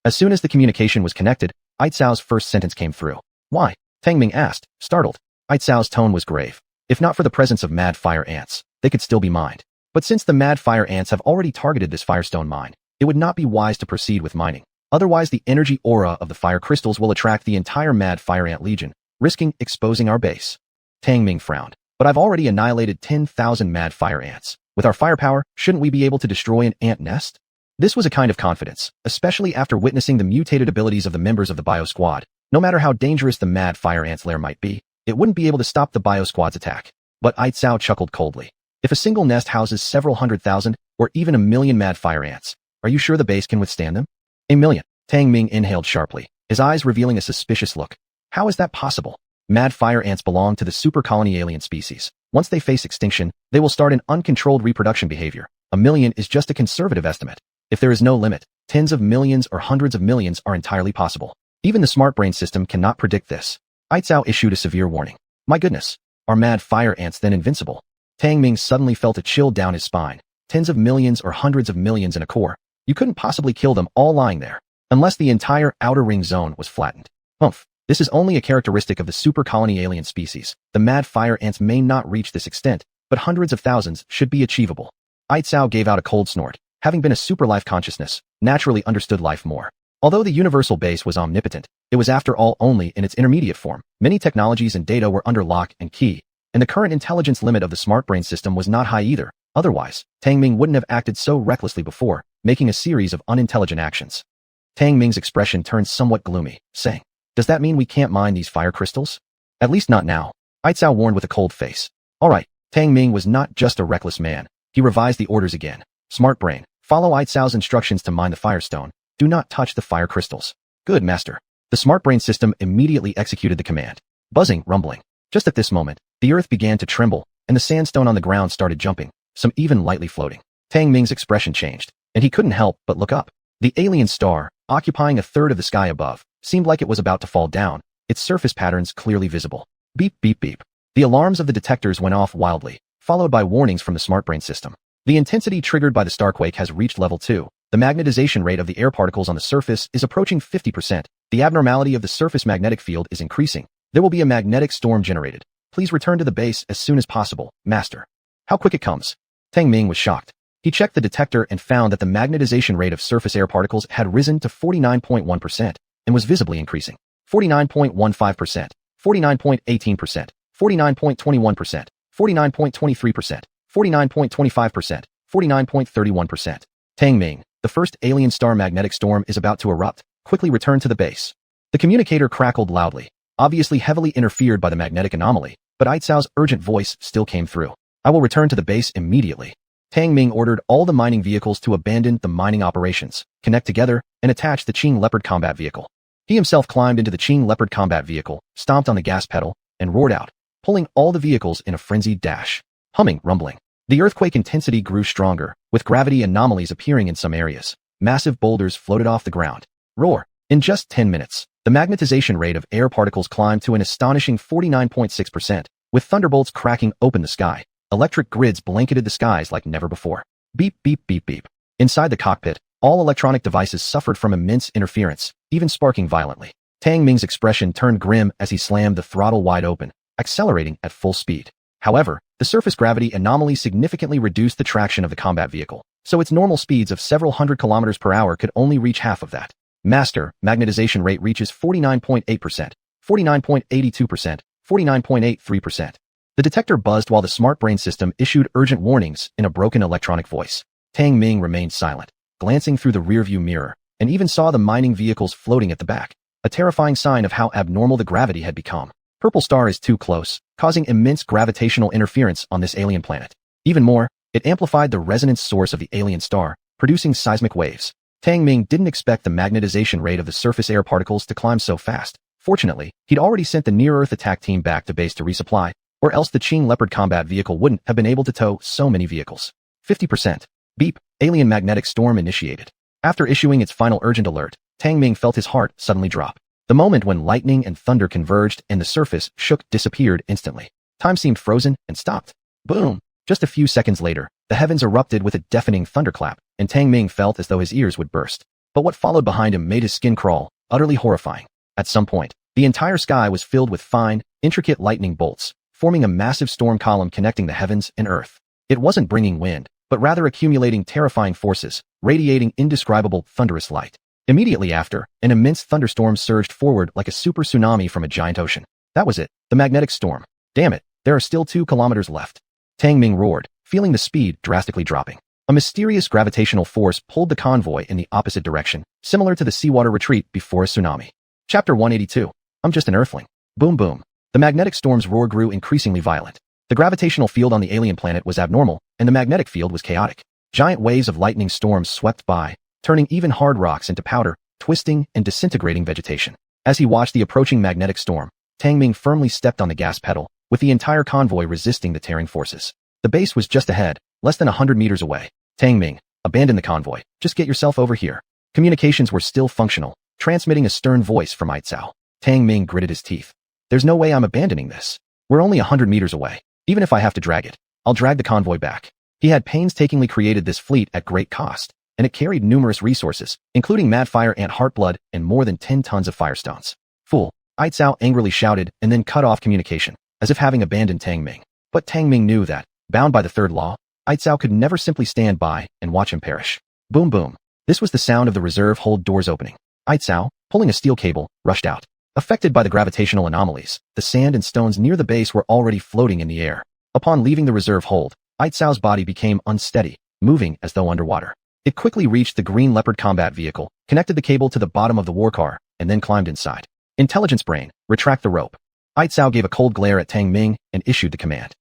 As soon as the communication was connected, Aitzao's first sentence came through. Why? Tang Ming asked, startled. Aitzao's tone was grave. If not for the presence of mad fire ants, they could still be mined. But since the mad fire ants have already targeted this Firestone mine, it would not be wise to proceed with mining. Otherwise, the energy aura of the fire crystals will attract the entire mad fire ant legion, risking exposing our base. Tang Ming frowned. But I've already annihilated 10,000 mad fire ants. With our firepower, shouldn't we be able to destroy an ant nest? This was a kind of confidence, especially after witnessing the mutated abilities of the members of the Bio Squad. No matter how dangerous the mad fire ants lair might be, it wouldn't be able to stop the Bio Squad's attack. But Aitzao chuckled coldly. If a single nest houses several 100,000, or even 1,000,000 mad fire ants, are you sure the base can withstand them? 1,000,000. Tang Ming inhaled sharply, his eyes revealing a suspicious look. How is that possible? Mad fire ants belong to the super colony alien species. Once they face extinction, they will start an uncontrolled reproduction behavior. 1,000,000 is just a conservative estimate. If there is no limit, tens of millions or hundreds of millions are entirely possible. Even the smart brain system cannot predict this. Aitzao issued a severe warning. My goodness, are mad fire ants then invincible? Tang Ming suddenly felt a chill down his spine. Tens of millions or hundreds of millions in a core. You couldn't possibly kill them all lying there, unless the entire outer ring zone was flattened. Humph. This is only a characteristic of the super colony alien species. The mad fire ants may not reach this extent, but hundreds of thousands should be achievable. Aitzao gave out a cold snort. Having been a super life consciousness, naturally understood life more. Although the universal base was omnipotent, it was after all only in its intermediate form. Many technologies and data were under lock and key, and the current intelligence limit of the smart brain system was not high either. Otherwise, Tang Ming wouldn't have acted so recklessly before, making a series of unintelligent actions. Tang Ming's expression turned somewhat gloomy, saying, does that mean we can't mine these fire crystals? At least not now. Aitzao warned with a cold face. All right, Tang Ming was not just a reckless man. He revised the orders again. Smart brain, follow Aitzao's instructions to mine the firestone. Do not touch the fire crystals. Good, Master. The smart brain system immediately executed the command. Buzzing, rumbling. Just at this moment, the earth began to tremble, and the sandstone on the ground started jumping, some even lightly floating. Tang Ming's expression changed, and he couldn't help but look up. The alien star, occupying a third of the sky above, seemed like it was about to fall down, its surface patterns clearly visible. Beep, beep, beep. The alarms of the detectors went off wildly, followed by warnings from the smart brain system. The intensity triggered by the starquake has reached level 2. The magnetization rate of the air particles on the surface is approaching 50%. The abnormality of the surface magnetic field is increasing. There will be a magnetic storm generated. Please return to the base as soon as possible, Master. How quick it comes. Tang Ming was shocked. He checked the detector and found that the magnetization rate of surface air particles had risen to 49.1% and was visibly increasing. 49.15%, 49.18%, 49.21%, 49.23%, 49.25%, 49.31%. Tang Ming, the first alien star magnetic storm is about to erupt. Quickly return to the base. The communicator crackled loudly, obviously heavily interfered by the magnetic anomaly, but Aicao's urgent voice still came through. I will return to the base immediately. Tang Ming ordered all the mining vehicles to abandon the mining operations, connect together, and attach the Qing Leopard combat vehicle. He himself climbed into the Qing Leopard combat vehicle, stomped on the gas pedal, and roared out, pulling all the vehicles in a frenzied dash. Humming, rumbling. The earthquake intensity grew stronger, with gravity anomalies appearing in some areas. Massive boulders floated off the ground. Roar. In just 10 minutes, the magnetization rate of air particles climbed to an astonishing 49.6%, with thunderbolts cracking open the sky. Electric grids blanketed the skies like never before. Beep, beep, beep, beep. Inside the cockpit, all electronic devices suffered from immense interference, even sparking violently. Tang Ming's expression turned grim as he slammed the throttle wide open, accelerating at full speed. However, the surface gravity anomaly significantly reduced the traction of the combat vehicle, so its normal speeds of several hundred kilometers per hour could only reach half of that. Master magnetization rate reaches 49.8%, 49.82%, 49.83%. The detector buzzed while the smart brain system issued urgent warnings in a broken electronic voice. Tang Ming remained silent, glancing through the rearview mirror, and even saw the mining vehicles floating at the back, a terrifying sign of how abnormal the gravity had become. Purple star is too close, causing immense gravitational interference on this alien planet. Even more, it amplified the resonance source of the alien star, producing seismic waves. Tang Ming didn't expect the magnetization rate of the surface air particles to climb so fast. Fortunately, he'd already sent the near-Earth attack team back to base to resupply, or else the Qing Leopard combat vehicle wouldn't have been able to tow so many vehicles. 50%. Beep. Alien magnetic storm initiated. After issuing its final urgent alert, Tang Ming felt his heart suddenly drop. The moment when lightning and thunder converged and the surface shook disappeared instantly. Time seemed frozen and stopped. Boom! Just a few seconds later, the heavens erupted with a deafening thunderclap, and Tang Ming felt as though his ears would burst. But what followed behind him made his skin crawl, utterly horrifying. At some point, the entire sky was filled with fine, intricate lightning bolts, forming a massive storm column connecting the heavens and earth. It wasn't bringing wind, but rather accumulating terrifying forces, radiating indescribable thunderous light. Immediately after, an immense thunderstorm surged forward like a super tsunami from a giant ocean. That was it, the magnetic storm. Damn it, there are still 2 kilometers left. Tang Ming roared, feeling the speed drastically dropping. A mysterious gravitational force pulled the convoy in the opposite direction, similar to the seawater retreat before a tsunami. Chapter 182. I'm just an earthling. Boom boom. The magnetic storm's roar grew increasingly violent. The gravitational field on the alien planet was abnormal, and the magnetic field was chaotic. Giant waves of lightning storms swept by, turning even hard rocks into powder, twisting and disintegrating vegetation. As he watched the approaching magnetic storm, Tang Ming firmly stepped on the gas pedal, with the entire convoy resisting the tearing forces. The base was just ahead, less than 100 meters away. Tang Ming, abandon the convoy. Just get yourself over here. Communications were still functional, transmitting a stern voice from Aitzao. Tang Ming gritted his teeth. There's no way I'm abandoning this. We're only 100 meters away. Even if I have to drag it, I'll drag the convoy back. He had painstakingly created this fleet at great cost, and it carried numerous resources, including Madfire Ant Heartblood and more than 10 tons of firestones. Fool, Aitzao angrily shouted and then cut off communication, as if having abandoned Tang Ming. But Tang Ming knew that, bound by the third law, Aitzao could never simply stand by and watch him perish. Boom boom. This was the sound of the reserve hold doors opening. Aitzao, pulling a steel cable, rushed out. Affected by the gravitational anomalies, the sand and stones near the base were already floating in the air. Upon leaving the reserve hold, Aitzao's body became unsteady, moving as though underwater. It quickly reached the green leopard combat vehicle, connected the cable to the bottom of the war car, and then climbed inside. Intelligence brain, retract the rope. Aitzao gave a cold glare at Tang Ming and issued the command.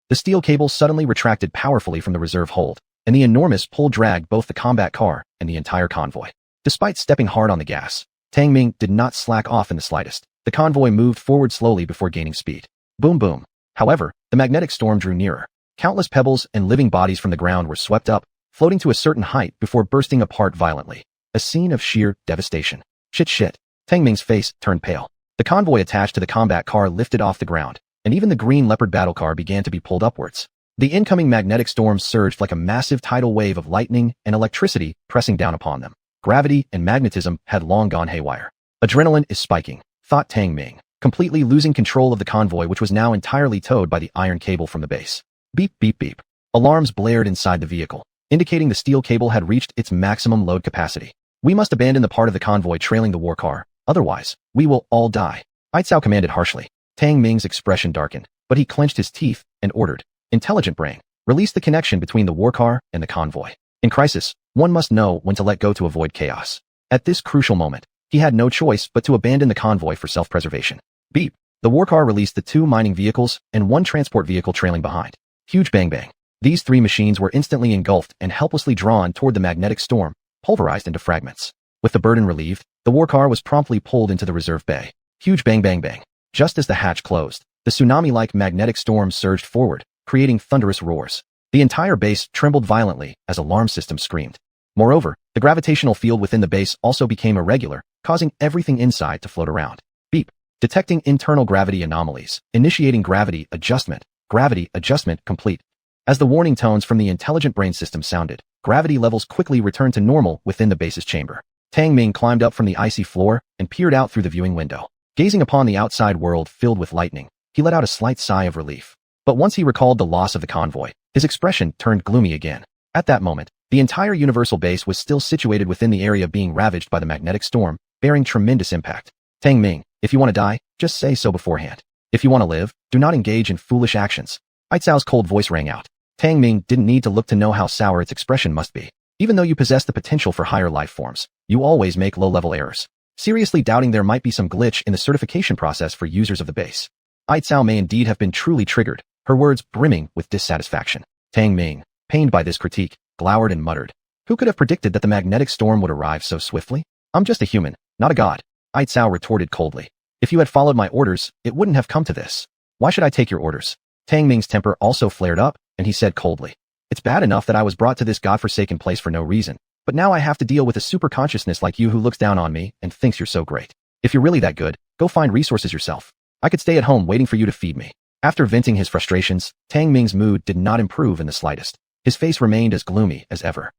The steel cable suddenly retracted powerfully from the reserve hold, and the enormous pull dragged both the combat car and the entire convoy. Despite stepping hard on the gas, Tang Ming did not slack off in the slightest. The convoy moved forward slowly before gaining speed. Boom boom. However, the magnetic storm drew nearer. Countless pebbles and living bodies from the ground were swept up, floating to a certain height before bursting apart violently. A scene of sheer devastation. Shit. Tang Ming's face turned pale. The convoy attached to the combat car lifted off the ground, and even the green leopard battle car began to be pulled upwards. The incoming magnetic storm surged like a massive tidal wave of lightning and electricity pressing down upon them. Gravity and magnetism had long gone haywire. Adrenaline is spiking, thought Tang Ming, completely losing control of the convoy, which was now entirely towed by the iron cable from the base. Beep beep beep. Alarms blared inside the vehicle, indicating the steel cable had reached its maximum load capacity. We must abandon the part of the convoy trailing the war car, otherwise, we will all die. Aitzao commanded harshly. Tang Ming's expression darkened, but he clenched his teeth and ordered, Intelligent brain, Release the connection between the warcar and the convoy. In crisis, one must know when to let go to avoid chaos. At this crucial moment, he had no choice but to abandon the convoy for self-preservation. Beep. The warcar released the 2 mining vehicles and 1 transport vehicle trailing behind. Huge bang bang. These 3 machines were instantly engulfed and helplessly drawn toward the magnetic storm, pulverized into fragments. With the burden relieved, the warcar was promptly pulled into the reserve bay. Huge bang bang bang. Just as the hatch closed, the tsunami-like magnetic storm surged forward, creating thunderous roars. The entire base trembled violently as alarm systems screamed. Moreover, the gravitational field within the base also became irregular, causing everything inside to float around. Beep. Detecting internal gravity anomalies. Initiating gravity adjustment. Gravity adjustment complete. As the warning tones from the intelligent brain system sounded, gravity levels quickly returned to normal within the base's chamber. Tang Ming climbed up from the icy floor and peered out through the viewing window. Gazing upon the outside world filled with lightning, he let out a slight sigh of relief. But once he recalled the loss of the convoy, his expression turned gloomy again. At that moment, the entire universal base was still situated within the area being ravaged by the magnetic storm, bearing tremendous impact. Tang Ming, if you want to die, just say so beforehand. If you want to live, do not engage in foolish actions. Aicao's cold voice rang out. Tang Ming didn't need to look to know how sour its expression must be. Even though you possess the potential for higher life forms, you always make low-level errors. Seriously doubting there might be some glitch in the certification process for users of the base. Aicao may indeed have been truly triggered, her words brimming with dissatisfaction. Tang Ming, pained by this critique, glowered and muttered. Who could have predicted that the magnetic storm would arrive so swiftly? I'm just a human, not a god. Aicao retorted coldly. If you had followed my orders, it wouldn't have come to this. Why should I take your orders? Tang Ming's temper also flared up, and he said coldly. It's bad enough that I was brought to this godforsaken place for no reason, but now I have to deal with a superconsciousness like you who looks down on me and thinks you're so great. If you're really that good, go find resources yourself. I could stay at home waiting for you to feed me. After venting his frustrations, Tang Ming's mood did not improve in the slightest. His face remained as gloomy as ever.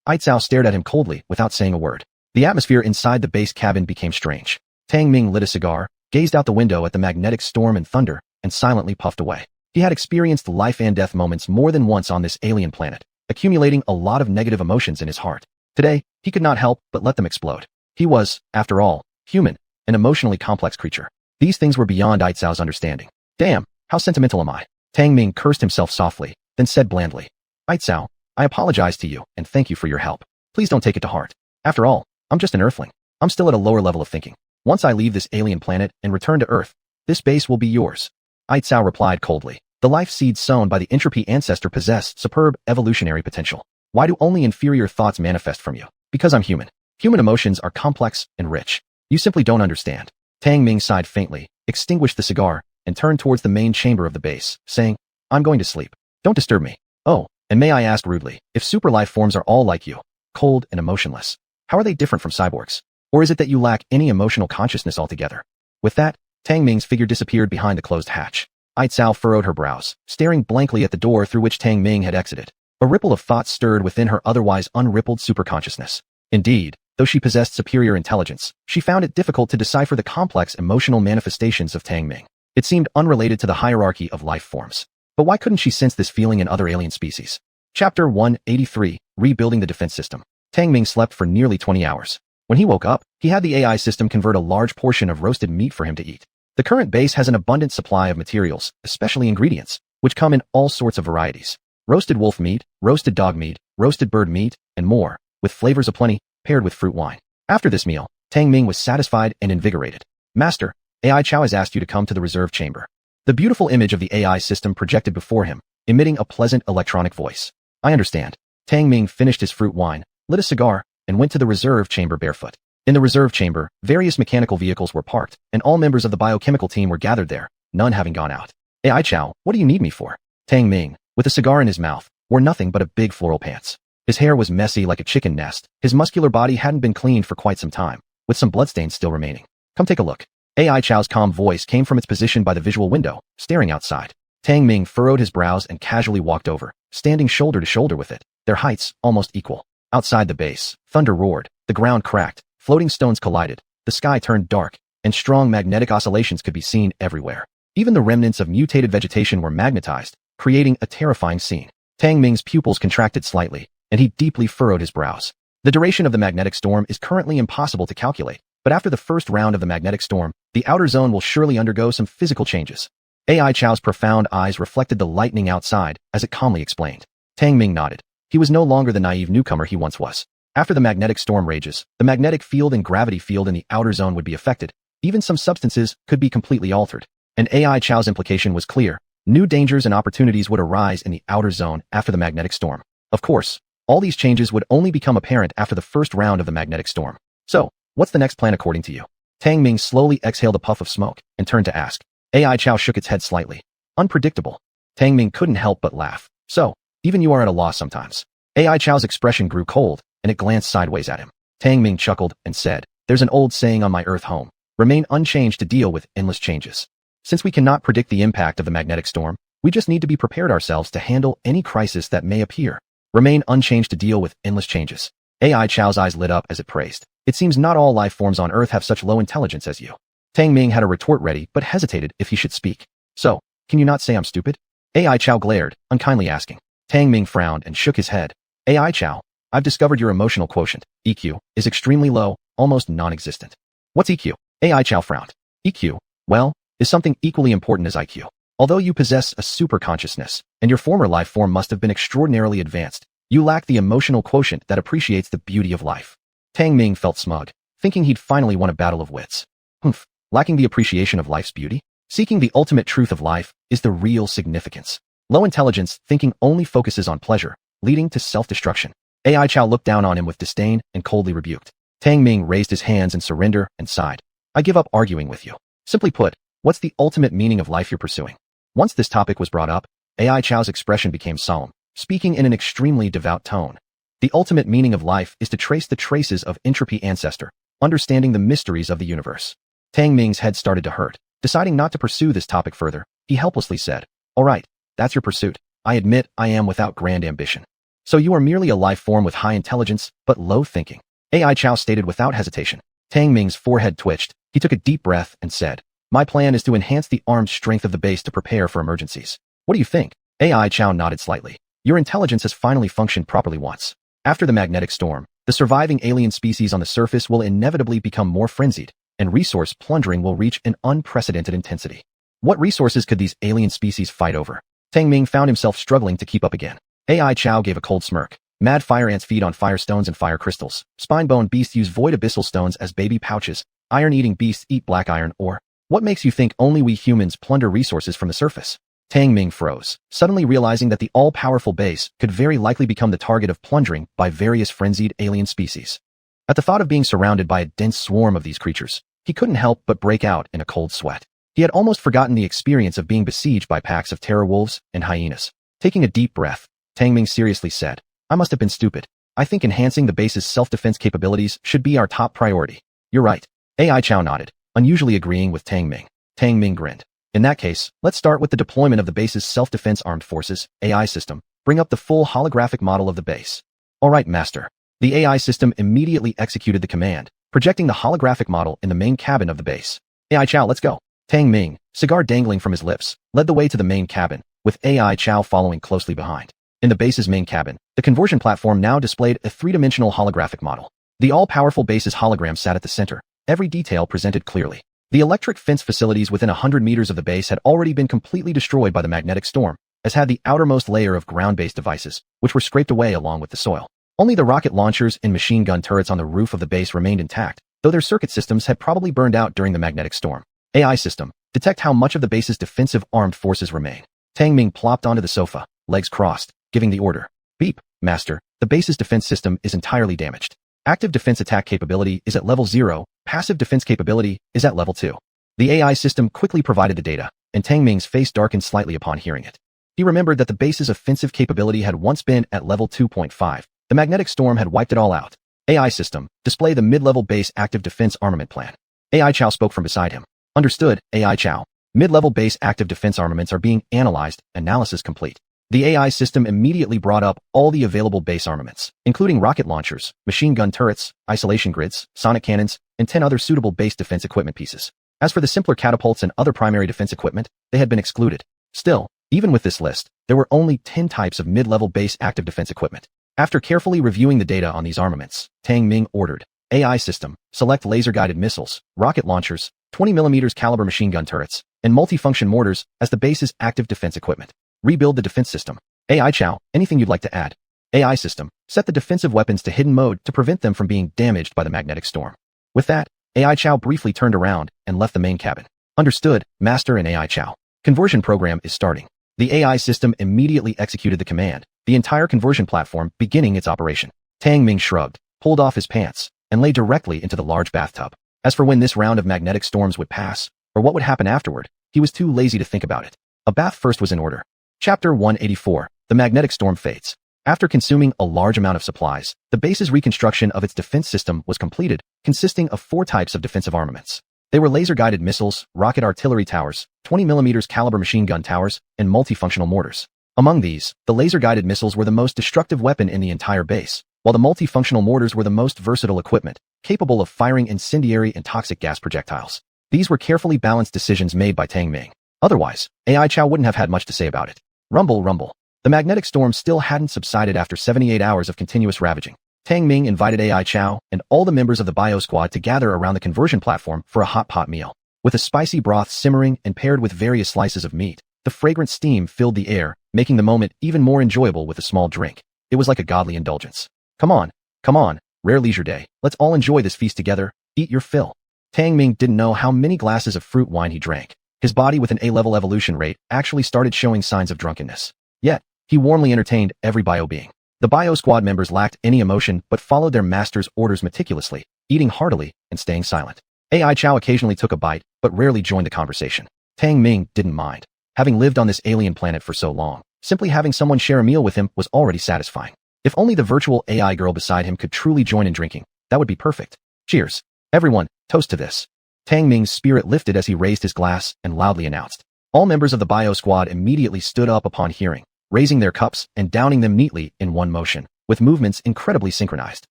Aicao stared at him coldly without saying a word. The atmosphere inside the base cabin became strange. Tang Ming lit a cigar, gazed out the window at the magnetic storm and thunder, and silently puffed away. He had experienced life and death moments more than once on this alien planet, accumulating a lot of negative emotions in his heart. Today, he could not help but let them explode. He was, after all, human, an emotionally complex creature. These things were beyond Aicao's understanding. Damn, how sentimental am I? Tang Ming cursed himself softly, then said blandly. Aicao, I apologize to you and thank you for your help. Please don't take it to heart. After all, I'm just an earthling. I'm still at a lower level of thinking. Once I leave this alien planet and return to Earth, this base will be yours. Aicao replied coldly. The life seeds sown by the entropy ancestor possess superb evolutionary potential. Why do only inferior thoughts manifest from you? Because I'm human. Human emotions are complex and rich. You simply don't understand. Tang Ming sighed faintly, extinguished the cigar, and turned towards the main chamber of the base, saying, I'm going to sleep. Don't disturb me. Oh, and may I ask rudely, if super life forms are all like you, cold and emotionless, how are they different from cyborgs? Or is it that you lack any emotional consciousness altogether? With that, Tang Ming's figure disappeared behind the closed hatch. Aicao furrowed her brows, staring blankly at the door through which Tang Ming had exited. A ripple of thought stirred within her otherwise unrippled superconsciousness. Indeed, though she possessed superior intelligence, she found it difficult to decipher the complex emotional manifestations of Tang Ming. It seemed unrelated to the hierarchy of life forms. But why couldn't she sense this feeling in other alien species? Chapter 183, Rebuilding the Defense System. Tang Ming slept for nearly 20 hours. When he woke up, he had the AI system convert a large portion of roasted meat for him to eat. The current base has an abundant supply of materials, especially ingredients, which come in all sorts of varieties. Roasted wolf meat, roasted dog meat, roasted bird meat, and more, with flavors aplenty, paired with fruit wine. After this meal, Tang Ming was satisfied and invigorated. Master, Aicao has asked you to come to the reserve chamber. The beautiful image of the AI system projected before him, emitting a pleasant electronic voice. I understand. Tang Ming finished his fruit wine, lit a cigar, and went to the reserve chamber barefoot. In the reserve chamber, various mechanical vehicles were parked, and all members of the biochemical team were gathered there, none having gone out. Aicao, what do you need me for? Tang Ming, with a cigar in his mouth, wore nothing but a big floral pants. His hair was messy like a chicken nest, his muscular body hadn't been cleaned for quite some time, with some bloodstains still remaining. Come take a look. Aicao's calm voice came from its position by the visual window, staring outside. Tang Ming furrowed his brows and casually walked over, standing shoulder to shoulder with it, their heights almost equal. Outside the base, thunder roared, the ground cracked, floating stones collided, the sky turned dark, and strong magnetic oscillations could be seen everywhere. Even the remnants of mutated vegetation were magnetized, creating a terrifying scene. Tang Ming's pupils contracted slightly, and he deeply furrowed his brows. The duration of the magnetic storm is currently impossible to calculate, but after the first round of the magnetic storm, the outer zone will surely undergo some physical changes. AI Chow's profound eyes reflected the lightning outside as it calmly explained. Tang Ming nodded. He was no longer the naive newcomer he once was. After the magnetic storm rages, the magnetic field and gravity field in the outer zone would be affected. Even some substances could be completely altered. And AI Chow's implication was clear. New dangers and opportunities would arise in the outer zone after the magnetic storm. Of course, all these changes would only become apparent after the first round of the magnetic storm. So, what's the next plan according to you? Tang Ming slowly exhaled a puff of smoke and turned to ask. AI Chow shook its head slightly. Unpredictable. Tang Ming couldn't help but laugh. So, even you are at a loss sometimes. AI Chow's expression grew cold, and it glanced sideways at him. Tang Ming chuckled and said, there's an old saying on my Earth home. Remain unchanged to deal with endless changes. Since we cannot predict the impact of the magnetic storm, we just need to be prepared ourselves to handle any crisis that may appear. Remain unchanged to deal with endless changes. AI Chow's eyes lit up as it praised. It seems not all life forms on Earth have such low intelligence as you. Tang Ming had a retort ready but hesitated if he should speak. So, can you not say I'm stupid? AI Chow glared, unkindly asking. Tang Ming frowned and shook his head. AI Chow, I've discovered your emotional quotient, EQ, is extremely low, almost non-existent. What's EQ? AI Chow frowned. EQ, well, is something equally important as IQ. Although you possess a superconsciousness, and your former life form must have been extraordinarily advanced, you lack the emotional quotient that appreciates the beauty of life. Tang Ming felt smug, thinking he'd finally won a battle of wits. Humph, lacking the appreciation of life's beauty? Seeking the ultimate truth of life is the real significance. Low intelligence thinking only focuses on pleasure, leading to self-destruction. AI Chow looked down on him with disdain and coldly rebuked. Tang Ming raised his hands in surrender and sighed. I give up arguing with you. Simply put, what's the ultimate meaning of life you're pursuing? Once this topic was brought up, AI Chow's expression became solemn, speaking in an extremely devout tone. The ultimate meaning of life is to trace the traces of entropy ancestor, understanding the mysteries of the universe. Tang Ming's head started to hurt. Deciding not to pursue this topic further, he helplessly said, all right, that's your pursuit. I admit I am without grand ambition. So you are merely a life form with high intelligence, but low thinking. AI Chow stated without hesitation. Tang Ming's forehead twitched. He took a deep breath and said, my plan is to enhance the armed strength of the base to prepare for emergencies. What do you think? AI Chow nodded slightly. Your intelligence has finally functioned properly once. After the magnetic storm, the surviving alien species on the surface will inevitably become more frenzied, and resource plundering will reach an unprecedented intensity. What resources could these alien species fight over? Tang Ming found himself struggling to keep up again. AI Chow gave a cold smirk. Mad fire ants feed on fire stones and fire crystals. Spine-bone beasts use void abyssal stones as baby pouches. Iron-eating beasts eat black iron ore. What makes you think only we humans plunder resources from the surface? Tang Ming froze, suddenly realizing that the all-powerful base could very likely become the target of plundering by various frenzied alien species. At the thought of being surrounded by a dense swarm of these creatures, he couldn't help but break out in a cold sweat. He had almost forgotten the experience of being besieged by packs of terror wolves and hyenas. Taking a deep breath, Tang Ming seriously said, I must have been stupid. I think enhancing the base's self-defense capabilities should be our top priority. You're right. AI Chow nodded, unusually agreeing with Tang Ming. Tang Ming grinned. In that case, let's start with the deployment of the base's self-defense armed forces, AI system. Bring up the full holographic model of the base. All right, Master. The AI system immediately executed the command, projecting the holographic model in the main cabin of the base. AI Chow, let's go. Tang Ming, cigar dangling from his lips, led the way to the main cabin, with AI Chow following closely behind. In the base's main cabin, the conversion platform now displayed a three-dimensional holographic model. The all-powerful base's hologram sat at the center, every detail presented clearly. The electric fence facilities within 100 meters of the base had already been completely destroyed by the magnetic storm, as had the outermost layer of ground-based devices, which were scraped away along with the soil. Only the rocket launchers and machine gun turrets on the roof of the base remained intact, though their circuit systems had probably burned out during the magnetic storm. AI system, detect how much of the base's defensive armed forces remain. Tang Ming plopped onto the sofa, legs crossed, giving the order. Beep, Master, the base's defense system is entirely damaged. Active defense attack capability is at level 0, passive defense capability is at level 2. The AI system quickly provided the data, and Tang Ming's face darkened slightly upon hearing it. He remembered that the base's offensive capability had once been at level 2.5. The magnetic storm had wiped it all out. AI system, display the mid-level base active defense armament plan. AI Chow spoke from beside him. Understood, AI Chow. Mid-level base active defense armaments are being analyzed, analysis complete. The AI system immediately brought up all the available base armaments, including rocket launchers, machine gun turrets, isolation grids, sonic cannons, and 10 other suitable base defense equipment pieces. As for the simpler catapults and other primary defense equipment, they had been excluded. Still, even with this list, there were only 10 types of mid-level base active defense equipment. After carefully reviewing the data on these armaments, Tang Ming ordered, AI system, select laser-guided missiles, rocket launchers, 20mm caliber machine gun turrets, and multifunction mortars as the base's active defense equipment. Rebuild the defense system. AI Chow, anything you'd like to add? AI system, set the defensive weapons to hidden mode to prevent them from being damaged by the magnetic storm. With that, AI Chow briefly turned around and left the main cabin. Understood, Master and AI Chow. Conversion program is starting. The AI system immediately executed the command, the entire conversion platform beginning its operation. Tang Ming shrugged, pulled off his pants, and lay directly into the large bathtub. As for when this round of magnetic storms would pass, or what would happen afterward, he was too lazy to think about it. A bath first was in order. Chapter 184, The Magnetic Storm Fades. After consuming a large amount of supplies, the base's reconstruction of its defense system was completed, consisting of 4 types of defensive armaments. They were laser-guided missiles, rocket artillery towers, 20mm caliber machine gun towers, and multifunctional mortars. Among these, the laser-guided missiles were the most destructive weapon in the entire base, while the multifunctional mortars were the most versatile equipment, capable of firing incendiary and toxic gas projectiles. These were carefully balanced decisions made by Tang Ming. Otherwise, AI Chow wouldn't have had much to say about it. Rumble, rumble. The magnetic storm still hadn't subsided after 78 hours of continuous ravaging. Tang Ming invited AI Chow and all the members of the bio squad to gather around the conversion platform for a hot pot meal. With a spicy broth simmering and paired with various slices of meat, the fragrant steam filled the air, making the moment even more enjoyable with a small drink. It was like a godly indulgence. Come on, rare leisure day. Let's all enjoy this feast together. Eat your fill. Tang Ming didn't know how many glasses of fruit wine he drank. His body with an A-level evolution rate actually started showing signs of drunkenness. Yet, he warmly entertained every bio being. The bio squad members lacked any emotion but followed their master's orders meticulously, eating heartily and staying silent. AI Chow occasionally took a bite, but rarely joined the conversation. Tang Ming didn't mind. Having lived on this alien planet for so long, simply having someone share a meal with him was already satisfying. If only the virtual AI girl beside him could truly join in drinking, that would be perfect. Cheers. Everyone, toast to this. Tang Ming's spirit lifted as he raised his glass and loudly announced. All members of the bio squad immediately stood up upon hearing, raising their cups and downing them neatly in one motion, with movements incredibly synchronized.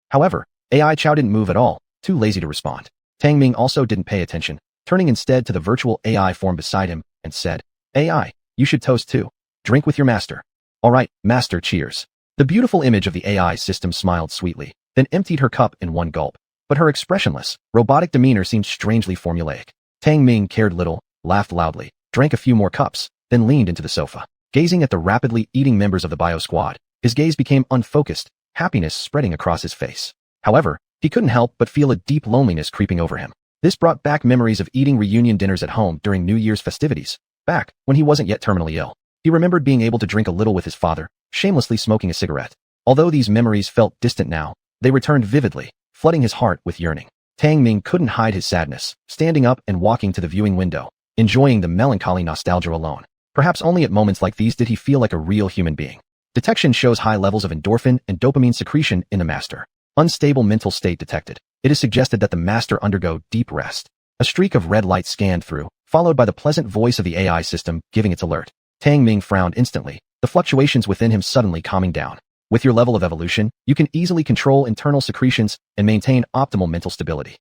However, AI Chow didn't move at all, too lazy to respond. Tang Ming also didn't pay attention, turning instead to the virtual AI form beside him and said, AI, you should toast too. Drink with your master. All right, master, cheers. The beautiful image of the AI system smiled sweetly, then emptied her cup in one gulp. But her expressionless, robotic demeanor seemed strangely formulaic. Tang Ming cared little, laughed loudly, drank a few more cups, then leaned into the sofa. Gazing at the rapidly eating members of the bio squad, his gaze became unfocused, happiness spreading across his face. However, he couldn't help but feel a deep loneliness creeping over him. This brought back memories of eating reunion dinners at home during New Year's festivities, back when he wasn't yet terminally ill. He remembered being able to drink a little with his father, shamelessly smoking a cigarette. Although these memories felt distant now, they returned vividly, flooding his heart with yearning. Tang Ming couldn't hide his sadness, standing up and walking to the viewing window, enjoying the melancholy nostalgia alone. Perhaps only at moments like these did he feel like a real human being. Detection shows high levels of endorphin and dopamine secretion in the master. Unstable mental state detected. It is suggested that the master undergo deep rest. A streak of red light scanned through, followed by the pleasant voice of the AI system giving its alert. Tang Ming frowned instantly, the fluctuations within him suddenly calming down. With your level of evolution, you can easily control internal secretions and maintain optimal mental stability.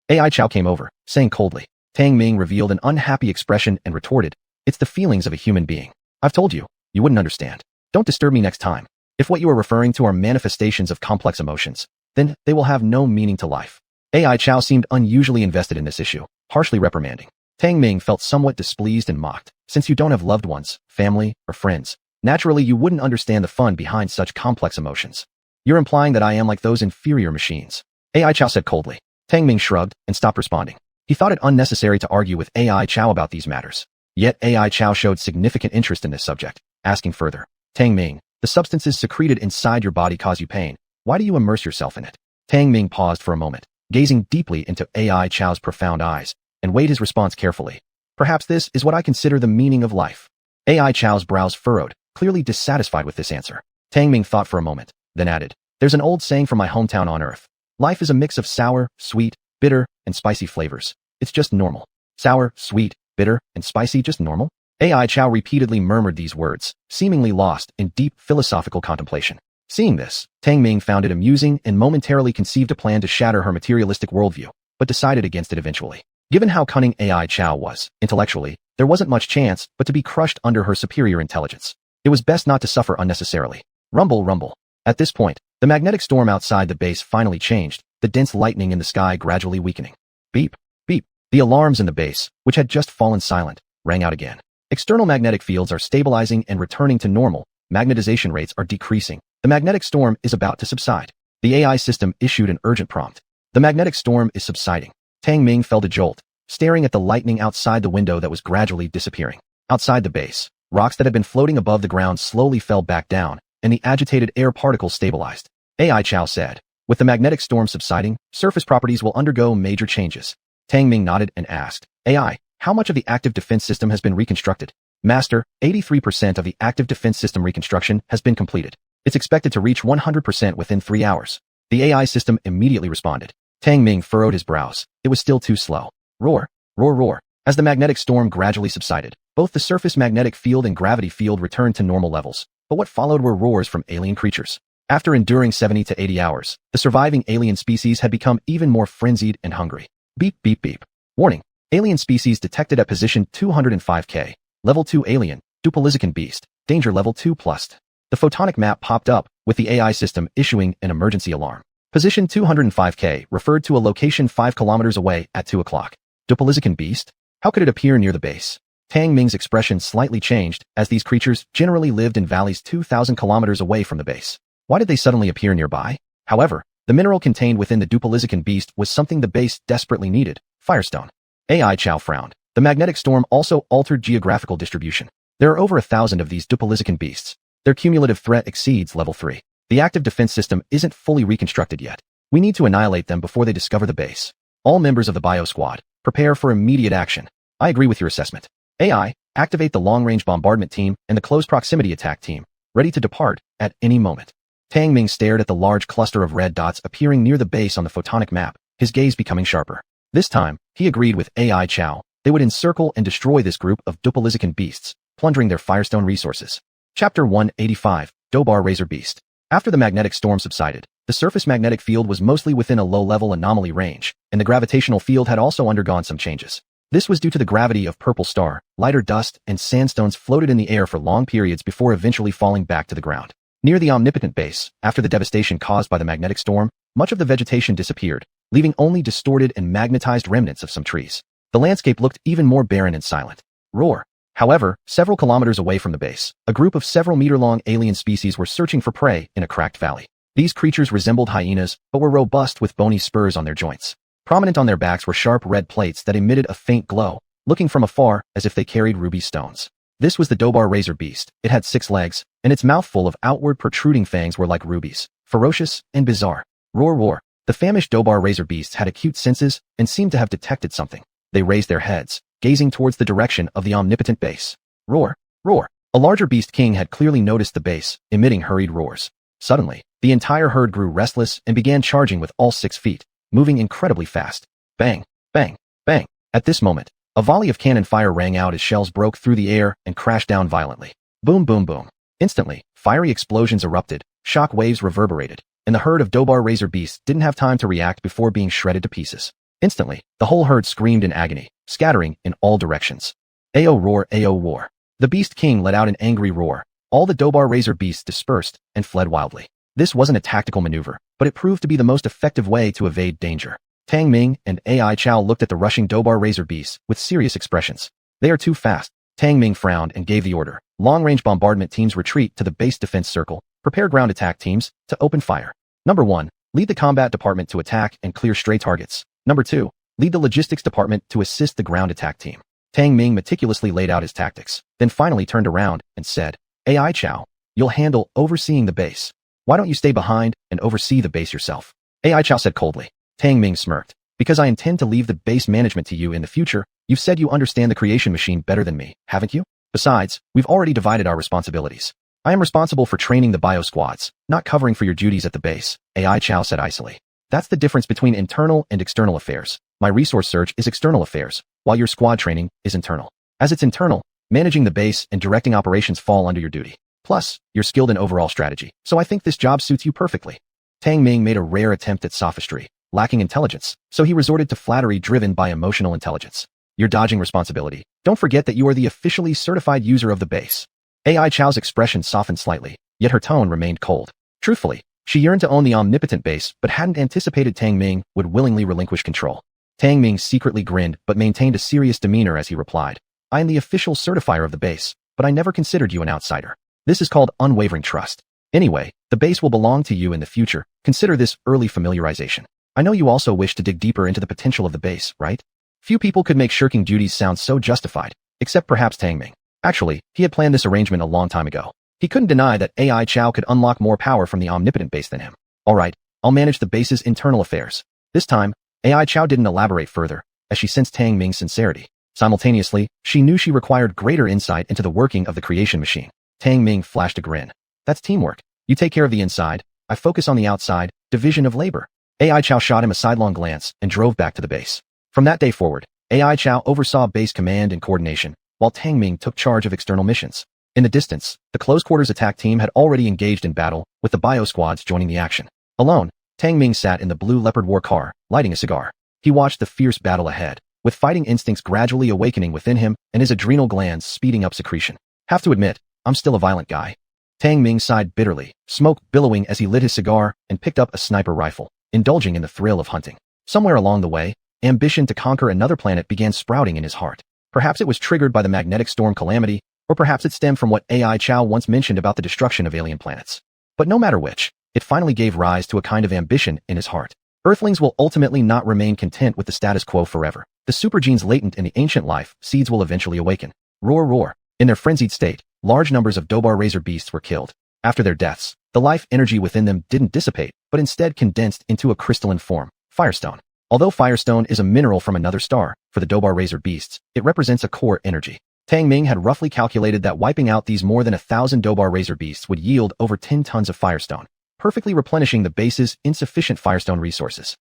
AI Chow came over, saying coldly. Tang Ming revealed an unhappy expression and retorted, it's the feelings of a human being. I've told you, you wouldn't understand. Don't disturb me next time. If what you are referring to are manifestations of complex emotions, then they will have no meaning to life. AI Chow seemed unusually invested in this issue, harshly reprimanding. Tang Ming felt somewhat displeased and mocked. Since you don't have loved ones, family, or friends, naturally you wouldn't understand the fun behind such complex emotions. You're implying that I am like those inferior machines. AI Chow said coldly. Tang Ming shrugged and stopped responding. He thought it unnecessary to argue with AI Chow about these matters. Yet AI Chow showed significant interest in this subject, asking further. Tang Ming, the substances secreted inside your body cause you pain. Why do you immerse yourself in it? Tang Ming paused for a moment, gazing deeply into AI Chow's profound eyes, and weighed his response carefully. Perhaps this is what I consider the meaning of life. AI Chow's brows furrowed, clearly dissatisfied with this answer. Tang Ming thought for a moment, then added, there's an old saying from my hometown on Earth. Life is a mix of sour, sweet, bitter, and spicy flavors. It's just normal. Sour, sweet, bitter, and spicy, just normal? AI Chow repeatedly murmured these words, seemingly lost in deep philosophical contemplation. Seeing this, Tang Ming found it amusing and momentarily conceived a plan to shatter her materialistic worldview, but decided against it eventually. Given how cunning AI Chow was, intellectually, there wasn't much chance but to be crushed under her superior intelligence. It was best not to suffer unnecessarily. Rumble, rumble. At this point, the magnetic storm outside the base finally changed, the dense lightning in the sky gradually weakening. Beep, beep. The alarms in the base, which had just fallen silent, rang out again. External magnetic fields are stabilizing and returning to normal. Magnetization rates are decreasing. The magnetic storm is about to subside. The AI system issued an urgent prompt. The magnetic storm is subsiding. Tang Ming felt a jolt, staring at the lightning outside the window that was gradually disappearing. Outside the base, rocks that had been floating above the ground slowly fell back down, and the agitated air particles stabilized. AI Chow said, with the magnetic storm subsiding, surface properties will undergo major changes. Tang Ming nodded and asked, AI, how much of the active defense system has been reconstructed? Master, 83% of the active defense system reconstruction has been completed. It's expected to reach 100% within 3 hours. The AI system immediately responded. Tang Ming furrowed his brows. It was still too slow. Roar, roar, roar. As the magnetic storm gradually subsided, both the surface magnetic field and gravity field returned to normal levels. But what followed were roars from alien creatures. After enduring 70 to 80 hours, the surviving alien species had become even more frenzied and hungry. Beep, beep, beep. Warning. Alien species detected at position 205K. Level 2 alien, Duplicate beast. Danger level 2+. The photonic map popped up, with the AI system issuing an emergency alarm. Position 205K referred to a location 5 kilometers away at 2 o'clock. Duplicate beast? How could it appear near the base? Tang Ming's expression slightly changed, as these creatures generally lived in valleys 2,000 kilometers away from the base. Why did they suddenly appear nearby? However, the mineral contained within the Duplicate beast was something the base desperately needed: firestone. AI Chow frowned. The magnetic storm also altered geographical distribution. There are over 1,000 of these Duplicate beasts. Their cumulative threat exceeds level 3. The active defense system isn't fully reconstructed yet. We need to annihilate them before they discover the base. All members of the bio squad, prepare for immediate action. I agree with your assessment. AI, activate the long-range bombardment team and the close proximity attack team, ready to depart at any moment. Tang Ming stared at the large cluster of red dots appearing near the base on the photonic map, his gaze becoming sharper. This time, he agreed with AI Chow. They would encircle and destroy this group of Duplicate beasts, plundering their firestone resources. Chapter 185, Dobar Razor Beast. After the magnetic storm subsided, the surface magnetic field was mostly within a low-level anomaly range, and the gravitational field had also undergone some changes. This was due to the gravity of purple star, lighter dust, and sandstones floated in the air for long periods before eventually falling back to the ground. Near the omnipotent base, after the devastation caused by the magnetic storm, much of the vegetation disappeared, leaving only distorted and magnetized remnants of some trees. The landscape looked even more barren and silent. Roar. However, several kilometers away from the base, a group of several meter-long alien species were searching for prey in a cracked valley. These creatures resembled hyenas, but were robust with bony spurs on their joints. Prominent on their backs were sharp red plates that emitted a faint glow, looking from afar as if they carried ruby stones. This was the Dobar Razor Beast. It had 6 legs, and its mouth full of outward protruding fangs were like rubies, ferocious and bizarre. Roar, roar. The famished Dobar Razor Beasts had acute senses and seemed to have detected something. They raised their heads, gazing towards the direction of the omnipotent base. Roar, roar. A larger beast king had clearly noticed the base, emitting hurried roars. Suddenly, the entire herd grew restless and began charging with all 6 feet, moving incredibly fast. Bang, bang, bang. At this moment, a volley of cannon fire rang out as shells broke through the air and crashed down violently. Boom, boom, boom. Instantly, fiery explosions erupted, shock waves reverberated, and the herd of Dobar Razor Beasts didn't have time to react before being shredded to pieces. Instantly, the whole herd screamed in agony, scattering in all directions. Ao roar, Ao roar. The Beast King let out an angry roar. All the Dobar Razor Beasts dispersed and fled wildly. This wasn't a tactical maneuver, but it proved to be the most effective way to evade danger. Tang Ming and AI Chow looked at the rushing Dobar Razor Beasts with serious expressions. They are too fast. Tang Ming frowned and gave the order. Long-range bombardment teams retreat to the base defense circle. Prepare ground attack teams to open fire. Number 1. Lead the combat department to attack and clear stray targets. Number 2. Lead the logistics department to assist the ground attack team. Tang Ming meticulously laid out his tactics, then finally turned around and said, AI Chow, you'll handle overseeing the base. Why don't you stay behind and oversee the base yourself? AI Chow said coldly. Tang Ming smirked. Because I intend to leave the base management to you in the future, you've said you understand the creation machine better than me, haven't you? Besides, we've already divided our responsibilities. I am responsible for training the bio squads, not covering for your duties at the base, AI Chow said icily. That's the difference between internal and external affairs. My resource search is external affairs, while your squad training is internal. As it's internal, managing the base and directing operations fall under your duty. Plus, you're skilled in overall strategy, so I think this job suits you perfectly. Tang Ming made a rare attempt at sophistry, lacking intelligence, so he resorted to flattery driven by emotional intelligence. You're dodging responsibility. Don't forget that you are the officially certified user of the base. AI Chow's expression softened slightly, yet her tone remained cold. Truthfully, she yearned to own the omnipotent base but hadn't anticipated Tang Ming would willingly relinquish control. Tang Ming secretly grinned but maintained a serious demeanor as he replied, I am the official certifier of the base, but I never considered you an outsider. This is called unwavering trust. Anyway, the base will belong to you in the future. Consider this early familiarization. I know you also wish to dig deeper into the potential of the base, right? Few people could make shirking duties sound so justified, except perhaps Tang Ming. Actually, he had planned this arrangement a long time ago. He couldn't deny that AI Chow could unlock more power from the omnipotent base than him. Alright, I'll manage the base's internal affairs. This time, AI Chow didn't elaborate further, as she sensed Tang Ming's sincerity. Simultaneously, she knew she required greater insight into the working of the creation machine. Tang Ming flashed a grin. That's teamwork. You take care of the inside, I focus on the outside, division of labor. AI Chow shot him a sidelong glance and drove back to the base. From that day forward, AI Chow oversaw base command and coordination, while Tang Ming took charge of external missions. In the distance, the close-quarters attack team had already engaged in battle, with the bio squads joining the action. Alone, Tang Ming sat in the blue leopard war car, lighting a cigar. He watched the fierce battle ahead, with fighting instincts gradually awakening within him and his adrenal glands speeding up secretion. Have to admit, I'm still a violent guy. Tang Ming sighed bitterly, smoke billowing as he lit his cigar and picked up a sniper rifle, indulging in the thrill of hunting. Somewhere along the way, ambition to conquer another planet began sprouting in his heart. Perhaps it was triggered by the magnetic storm calamity, or perhaps it stemmed from what AI Chow once mentioned about the destruction of alien planets. But no matter which, it finally gave rise to a kind of ambition in his heart. Earthlings will ultimately not remain content with the status quo forever. The supergenes latent in the ancient life seeds will eventually awaken. Roar, roar. In their frenzied state, large numbers of Dobar razor beasts were killed. After their deaths, the life energy within them didn't dissipate, but instead condensed into a crystalline form, firestone. Although firestone is a mineral from another star, for the Dobar razor beasts, it represents a core energy. Tang Ming had roughly calculated that wiping out these more than 1,000 Dobar razor beasts would yield over 10 tons of firestone, perfectly replenishing the base's insufficient firestone resources.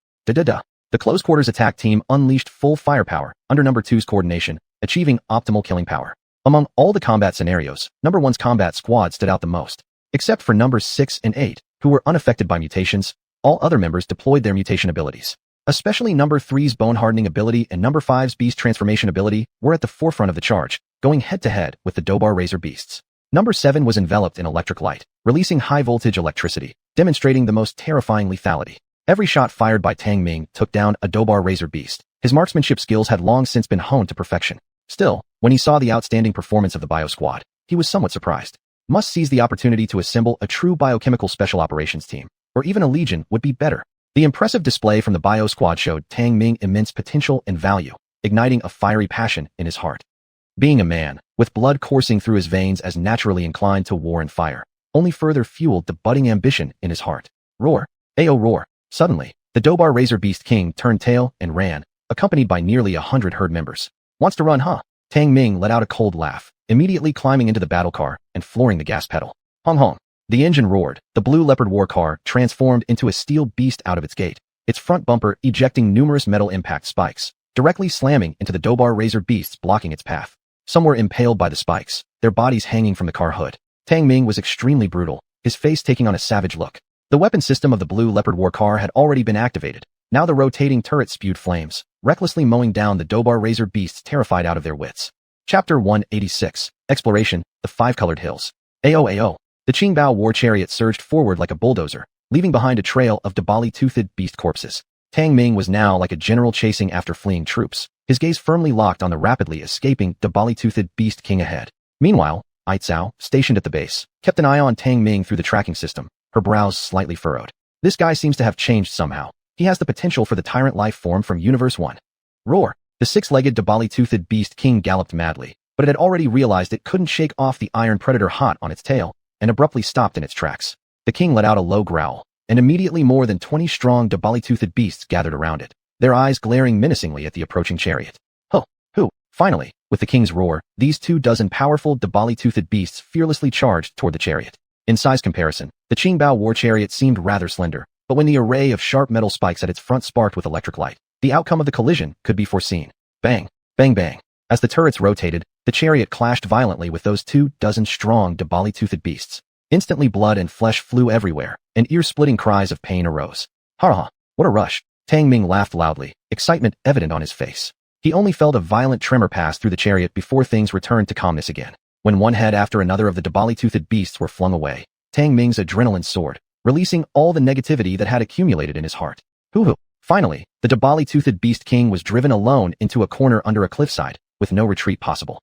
The close-quarters attack team unleashed full firepower under Number 2's coordination, achieving optimal killing power. Among all the combat scenarios, Number 1's combat squad stood out the most. Except for Numbers 6 and 8, who were unaffected by mutations, all other members deployed their mutation abilities. Especially Number 3's bone hardening ability and Number 5's beast transformation ability were at the forefront of the charge, going head-to-head with the Dobar razor beasts. Number 7 was enveloped in electric light, releasing high-voltage electricity, demonstrating the most terrifying lethality. Every shot fired by Tang Ming took down a Dobar razor beast. His marksmanship skills had long since been honed to perfection. Still, when he saw the outstanding performance of the bio squad, he was somewhat surprised. Must seize the opportunity to assemble a true biochemical special operations team, or even a legion would be better. The impressive display from the bio squad showed Tang Ming immense potential and value, igniting a fiery passion in his heart. Being a man, with blood coursing through his veins as naturally inclined to war and fire, only further fueled the budding ambition in his heart. Roar. Ayo roar. Suddenly, the Dobar razor beast king turned tail and ran, accompanied by nearly 100 herd members. Wants to run, huh? Tang Ming let out a cold laugh, immediately climbing into the battle car and flooring the gas pedal. Hong hong. The engine roared. The blue leopard war car transformed into a steel beast out of its gate, its front bumper ejecting numerous metal impact spikes, directly slamming into the Dobar razor beasts blocking its path. Some were impaled by the spikes, their bodies hanging from the car hood. Tang Ming was extremely brutal, his face taking on a savage look. The weapon system of the blue leopard war car had already been activated. Now the rotating turret spewed flames, recklessly mowing down the Dobar razor beasts terrified out of their wits. Chapter 186, Exploration, the Five-Colored Hills. Ao. The Qingbao war chariot surged forward like a bulldozer, leaving behind a trail of debali-toothed beast corpses. Tang Ming was now like a general chasing after fleeing troops, his gaze firmly locked on the rapidly escaping debali-toothed beast king ahead. Meanwhile, Aicao, stationed at the base, kept an eye on Tang Ming through the tracking system, her brows slightly furrowed. This guy seems to have changed somehow. He has the potential for the tyrant life form from Universe 1. Roar. The six-legged debali-toothed beast king galloped madly, but it had already realized it couldn't shake off the iron predator hot on its tail, and abruptly stopped in its tracks. The king let out a low growl, and immediately more than 20 strong debali-toothed beasts gathered around it, their eyes glaring menacingly at the approaching chariot. Who? Finally, with the king's roar, these 24 powerful debali-toothed beasts fearlessly charged toward the chariot. In size comparison, the Qingbao war chariot seemed rather slender, but when the array of sharp metal spikes at its front sparked with electric light, the outcome of the collision could be foreseen. Bang, bang, bang. As the turrets rotated, the chariot clashed violently with those 24 strong debali-toothed beasts. Instantly blood and flesh flew everywhere, and ear-splitting cries of pain arose. Ha! What a rush. Tang Ming laughed loudly, excitement evident on his face. He only felt a violent tremor pass through the chariot before things returned to calmness again. When one head after another of the debali-toothed beasts were flung away, Tang Ming's adrenaline soared, releasing all the negativity that had accumulated in his heart. Hoo-hoo. Finally, the debali-toothed beast king was driven alone into a corner under a cliffside, with no retreat possible.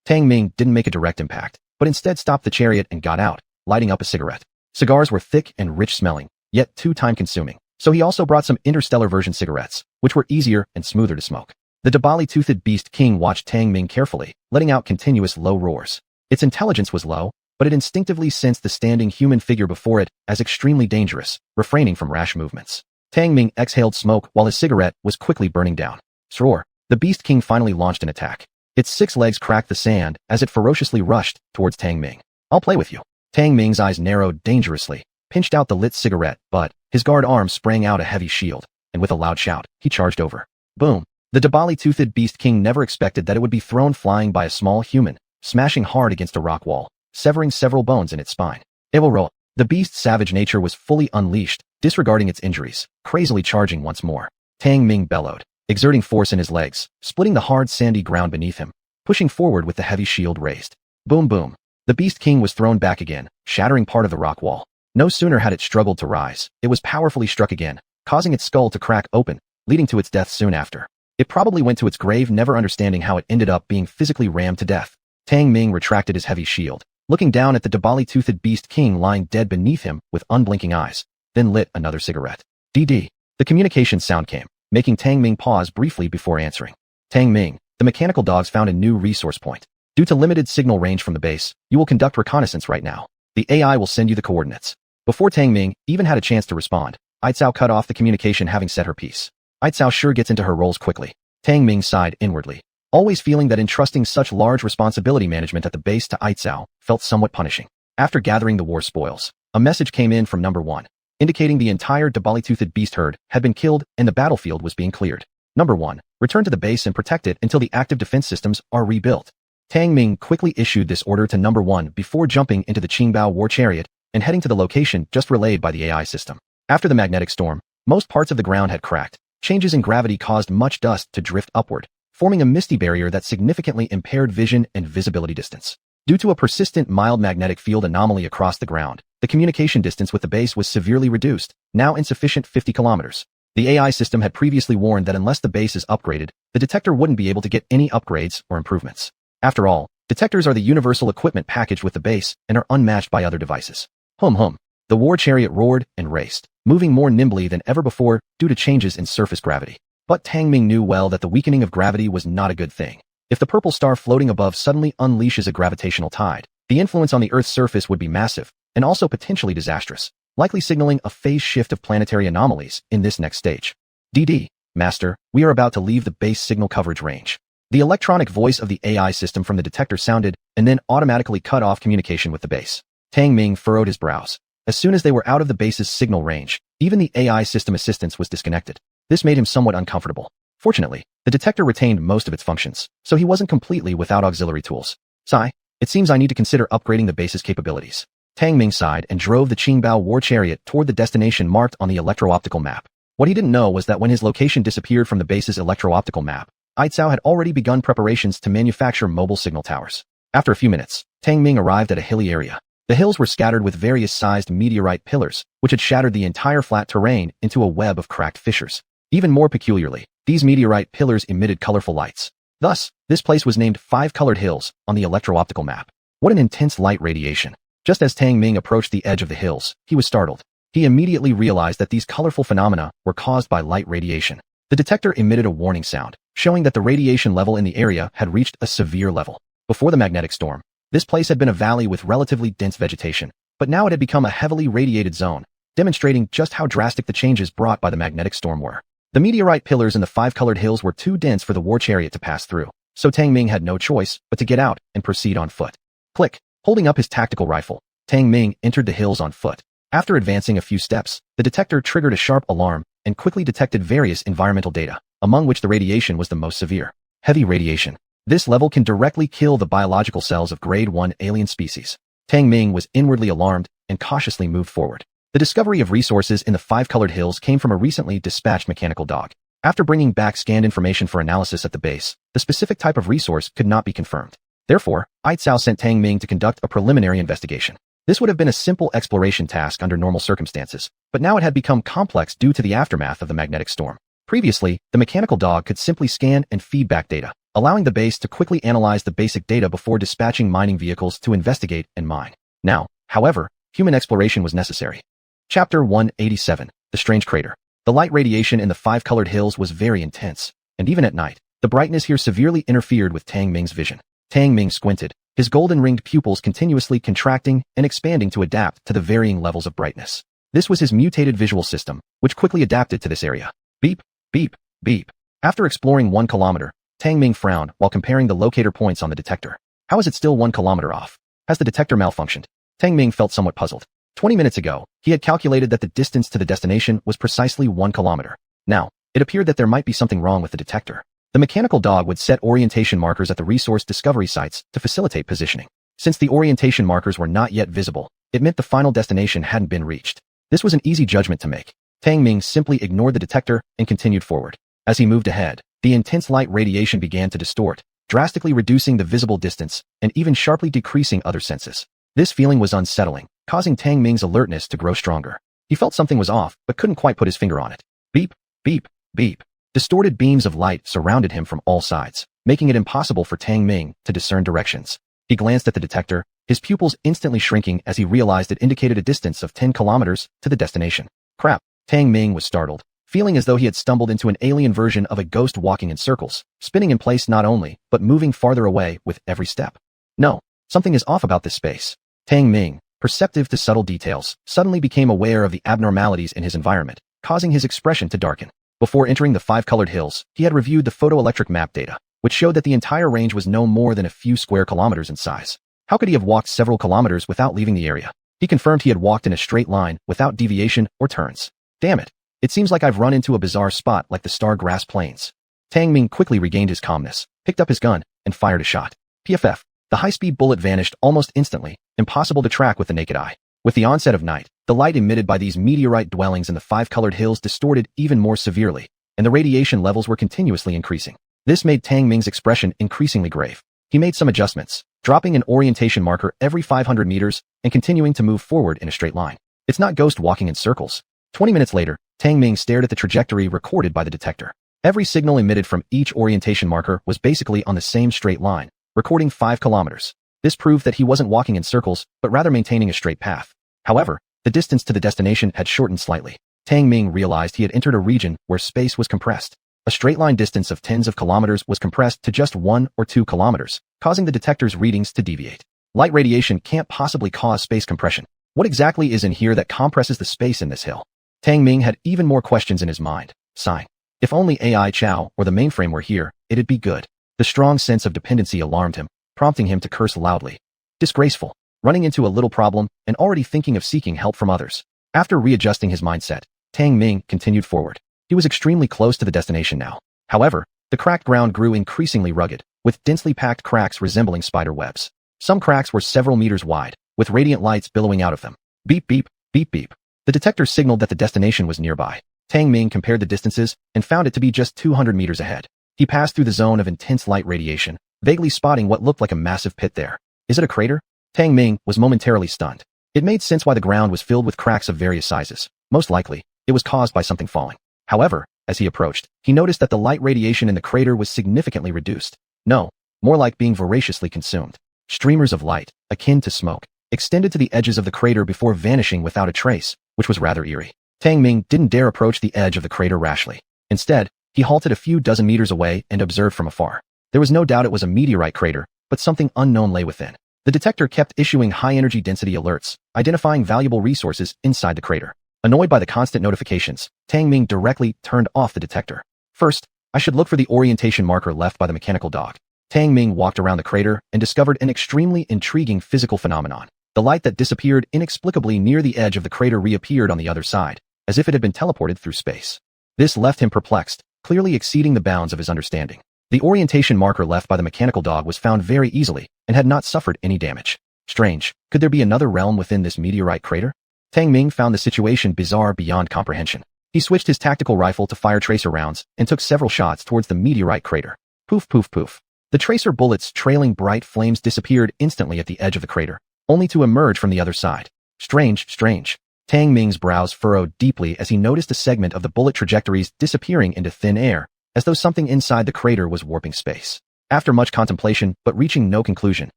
Tang Ming didn't make a direct impact, but instead stopped the chariot and got out, lighting up a cigarette. Cigars were thick and rich-smelling, yet too time-consuming, so he also brought some interstellar version cigarettes, which were easier and smoother to smoke. The Dabali-toothed Beast King watched Tang Ming carefully, letting out continuous low roars. Its intelligence was low, but it instinctively sensed the standing human figure before it as extremely dangerous, refraining from rash movements. Tang Ming exhaled smoke while his cigarette was quickly burning down. Sroar! The Beast King finally launched an attack. Its 6 legs cracked the sand as it ferociously rushed towards Tang Ming. I'll play with you. Tang Ming's eyes narrowed dangerously, pinched out the lit cigarette, but his guard arm sprang out a heavy shield, and with a loud shout, he charged over. Boom! The Dabali-toothed Beast King never expected that it would be thrown flying by a small human, smashing hard against a rock wall, severing several bones in its spine. Awoke! The beast's savage nature was fully unleashed, disregarding its injuries, crazily charging once more. Tang Ming bellowed, exerting force in his legs, splitting the hard sandy ground beneath him, pushing forward with the heavy shield raised. Boom boom. The Beast King was thrown back again, shattering part of the rock wall. No sooner had it struggled to rise, it was powerfully struck again, causing its skull to crack open, leading to its death soon after. It probably went to its grave never understanding how it ended up being physically rammed to death. Tang Ming retracted his heavy shield, looking down at the Dabali-toothed Beast King lying dead beneath him with unblinking eyes, then lit another cigarette. DD. The communication sound came, making Tang Ming pause briefly before answering. Tang Ming, the mechanical dogs found a new resource point. Due to limited signal range from the base, you will conduct reconnaissance right now. The AI will send you the coordinates. Before Tang Ming even had a chance to respond, Aitzao cut off the communication having said her piece. Aitzao sure gets into her roles quickly. Tang Ming sighed inwardly, always feeling that entrusting such large responsibility management at the base to Aitzao felt somewhat punishing. After gathering the war spoils, a message came in from number 1, indicating the entire Dabali-toothed beast herd had been killed and the battlefield was being cleared. Number 1, return to the base and protect it until the active defense systems are rebuilt. Tang Ming quickly issued this order to number 1 before jumping into the Qingbao war chariot and heading to the location just relayed by the AI system. After the magnetic storm, most parts of the ground had cracked. Changes in gravity caused much dust to drift upward, forming a misty barrier that significantly impaired vision and visibility distance. Due to a persistent mild magnetic field anomaly across the ground, the communication distance with the base was severely reduced, now insufficient 50 kilometers. The AI system had previously warned that unless the base is upgraded, the detector wouldn't be able to get any upgrades or improvements. After all, detectors are the universal equipment package with the base and are unmatched by other devices. Hum. The war chariot roared and raced, moving more nimbly than ever before due to changes in surface gravity. But Tang Ming knew well that the weakening of gravity was not a good thing. If the purple star floating above suddenly unleashes a gravitational tide, the influence on the Earth's surface would be massive and also potentially disastrous, likely signaling a phase shift of planetary anomalies in this next stage. DD, Master, we are about to leave the base signal coverage range. The electronic voice of the AI system from the detector sounded and then automatically cut off communication with the base. Tang Ming furrowed his brows. As soon as they were out of the base's signal range, even the AI system assistance was disconnected. This made him somewhat uncomfortable. Fortunately, the detector retained most of its functions, so he wasn't completely without auxiliary tools. Sigh, it seems I need to consider upgrading the base's capabilities. Tang Ming sighed and drove the Qingbao war chariot toward the destination marked on the electro-optical map. What he didn't know was that when his location disappeared from the base's electro-optical map, Aitzao had already begun preparations to manufacture mobile signal towers. After a few minutes, Tang Ming arrived at a hilly area. The hills were scattered with various sized meteorite pillars, which had shattered the entire flat terrain into a web of cracked fissures. Even more peculiarly, these meteorite pillars emitted colorful lights. Thus, this place was named Five Colored Hills on the electro-optical map. What an intense light radiation. Just as Tang Ming approached the edge of the hills, he was startled. He immediately realized that these colorful phenomena were caused by light radiation. The detector emitted a warning sound, showing that the radiation level in the area had reached a severe level. Before the magnetic storm, this place had been a valley with relatively dense vegetation, but now it had become a heavily radiated zone, demonstrating just how drastic the changes brought by the magnetic storm were. The meteorite pillars in the five-colored hills were too dense for the war chariot to pass through, so Tang Ming had no choice but to get out and proceed on foot. Click. Holding up his tactical rifle, Tang Ming entered the hills on foot. After advancing a few steps, the detector triggered a sharp alarm and quickly detected various environmental data, among which the radiation was the most severe. Heavy radiation. This level can directly kill the biological cells of Grade 1 alien species. Tang Ming was inwardly alarmed and cautiously moved forward. The discovery of resources in the five-colored hills came from a recently dispatched mechanical dog. After bringing back scanned information for analysis at the base, the specific type of resource could not be confirmed. Therefore, Aitzao sent Tang Ming to conduct a preliminary investigation. This would have been a simple exploration task under normal circumstances, but now it had become complex due to the aftermath of the magnetic storm. Previously, the mechanical dog could simply scan and feed back data, allowing the base to quickly analyze the basic data before dispatching mining vehicles to investigate and mine. Now, however, human exploration was necessary. Chapter 187, The Strange Crater. The light radiation in the five-colored hills was very intense, and even at night, the brightness here severely interfered with Tang Ming's vision. Tang Ming squinted, his golden-ringed pupils continuously contracting and expanding to adapt to the varying levels of brightness. This was his mutated visual system, which quickly adapted to this area. Beep, beep, beep. After exploring 1 kilometer, Tang Ming frowned while comparing the locator points on the detector. How is it still 1 kilometer off? Has the detector malfunctioned? Tang Ming felt somewhat puzzled. 20 minutes ago, he had calculated that the distance to the destination was precisely 1 kilometer. Now, it appeared that there might be something wrong with the detector. The mechanical dog would set orientation markers at the resource discovery sites to facilitate positioning. Since the orientation markers were not yet visible, it meant the final destination hadn't been reached. This was an easy judgment to make. Tang Ming simply ignored the detector and continued forward. As he moved ahead, the intense light radiation began to distort, drastically reducing the visible distance and even sharply decreasing other senses. This feeling was unsettling, causing Tang Ming's alertness to grow stronger. He felt something was off, but couldn't quite put his finger on it. Beep, beep, beep. Distorted beams of light surrounded him from all sides, making it impossible for Tang Ming to discern directions. He glanced at the detector, his pupils instantly shrinking as he realized it indicated a distance of 10 kilometers to the destination. Crap, Tang Ming was startled, feeling as though he had stumbled into an alien version of a ghost walking in circles, spinning in place not only, but moving farther away with every step. No, something is off about this space. Tang Ming, perceptive to subtle details, suddenly became aware of the abnormalities in his environment, causing his expression to darken. Before entering the five-colored hills, he had reviewed the photoelectric map data, which showed that the entire range was no more than a few square kilometers in size. How could he have walked several kilometers without leaving the area? He confirmed he had walked in a straight line without deviation or turns. Damn it. It seems like I've run into a bizarre spot like the Star Grass Plains. Tang Ming quickly regained his calmness, picked up his gun, and fired a shot. PFF. The high-speed bullet vanished almost instantly, impossible to track with the naked eye. With the onset of night, the light emitted by these meteorite dwellings in the five-colored hills distorted even more severely, and the radiation levels were continuously increasing. This made Tang Ming's expression increasingly grave. He made some adjustments, dropping an orientation marker every 500 meters and continuing to move forward in a straight line. It's not ghost walking in circles. 20 minutes later, Tang Ming stared at the trajectory recorded by the detector. Every signal emitted from each orientation marker was basically on the same straight line, recording 5 kilometers. This proved that he wasn't walking in circles, but rather maintaining a straight path. However, the distance to the destination had shortened slightly. Tang Ming realized he had entered a region where space was compressed. A straight-line distance of tens of kilometers was compressed to just 1 or 2 kilometers, causing the detector's readings to deviate. Light radiation can't possibly cause space compression. What exactly is in here that compresses the space in this hill? Tang Ming had even more questions in his mind. Sighing. If only AI Chow or the mainframe were here, it'd be good. The strong sense of dependency alarmed him, prompting him to curse loudly. Disgraceful. Running into a little problem and already thinking of seeking help from others. After readjusting his mindset, Tang Ming continued forward. He was extremely close to the destination now. However, the cracked ground grew increasingly rugged, with densely packed cracks resembling spider webs. Some cracks were several meters wide, with radiant lights billowing out of them. Beep beep, beep beep. The detector signaled that the destination was nearby. Tang Ming compared the distances and found it to be just 200 meters ahead. He passed through the zone of intense light radiation, vaguely spotting what looked like a massive pit there. Is it a crater? Tang Ming was momentarily stunned. It made sense why the ground was filled with cracks of various sizes. Most likely, it was caused by something falling. However, as he approached, he noticed that the light radiation in the crater was significantly reduced. No, more like being voraciously consumed. Streamers of light, akin to smoke, extended to the edges of the crater before vanishing without a trace, which was rather eerie. Tang Ming didn't dare approach the edge of the crater rashly. Instead, he halted a few dozen meters away and observed from afar. There was no doubt it was a meteorite crater, but something unknown lay within. The detector kept issuing high-energy density alerts, identifying valuable resources inside the crater. Annoyed by the constant notifications, Tang Ming directly turned off the detector. First, I should look for the orientation marker left by the mechanical dog. Tang Ming walked around the crater and discovered an extremely intriguing physical phenomenon. The light that disappeared inexplicably near the edge of the crater reappeared on the other side, as if it had been teleported through space. This left him perplexed, clearly exceeding the bounds of his understanding. The orientation marker left by the mechanical dog was found very easily and had not suffered any damage. Strange, could there be another realm within this meteorite crater? Tang Ming found the situation bizarre beyond comprehension. He switched his tactical rifle to fire tracer rounds and took several shots towards the meteorite crater. Poof poof poof. The tracer bullets trailing bright flames disappeared instantly at the edge of the crater, only to emerge from the other side. Strange, strange. Tang Ming's brows furrowed deeply as he noticed a segment of the bullet trajectories disappearing into thin air, as though something inside the crater was warping space. After much contemplation but reaching no conclusion,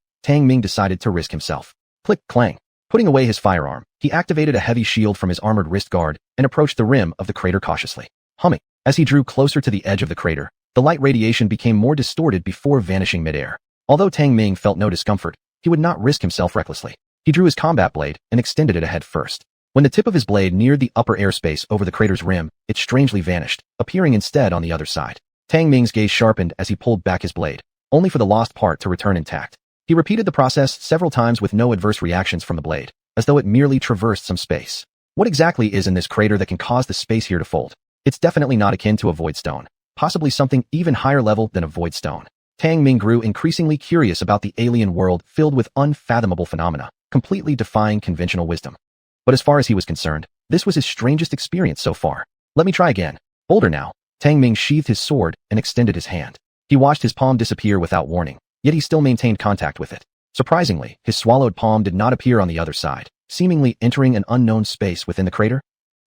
Tang Ming decided to risk himself. Click, clang. Putting away his firearm, he activated a heavy shield from his armored wrist guard and approached the rim of the crater cautiously. Humming. As he drew closer to the edge of the crater, the light radiation became more distorted before vanishing midair. Although Tang Ming felt no discomfort, he would not risk himself recklessly. He drew his combat blade and extended it ahead first. When the tip of his blade neared the upper airspace over the crater's rim, it strangely vanished, appearing instead on the other side. Tang Ming's gaze sharpened as he pulled back his blade, only for the lost part to return intact. He repeated the process several times with no adverse reactions from the blade, as though it merely traversed some space. What exactly is in this crater that can cause the space here to fold? It's definitely not akin to a void stone, possibly something even higher level than a void stone. Tang Ming grew increasingly curious about the alien world filled with unfathomable phenomena, completely defying conventional wisdom. But as far as he was concerned, this was his strangest experience so far. Let me try again. Bolder now. Tang Ming sheathed his sword and extended his hand. He watched his palm disappear without warning, yet he still maintained contact with it. Surprisingly, his swallowed palm did not appear on the other side, seemingly entering an unknown space within the crater.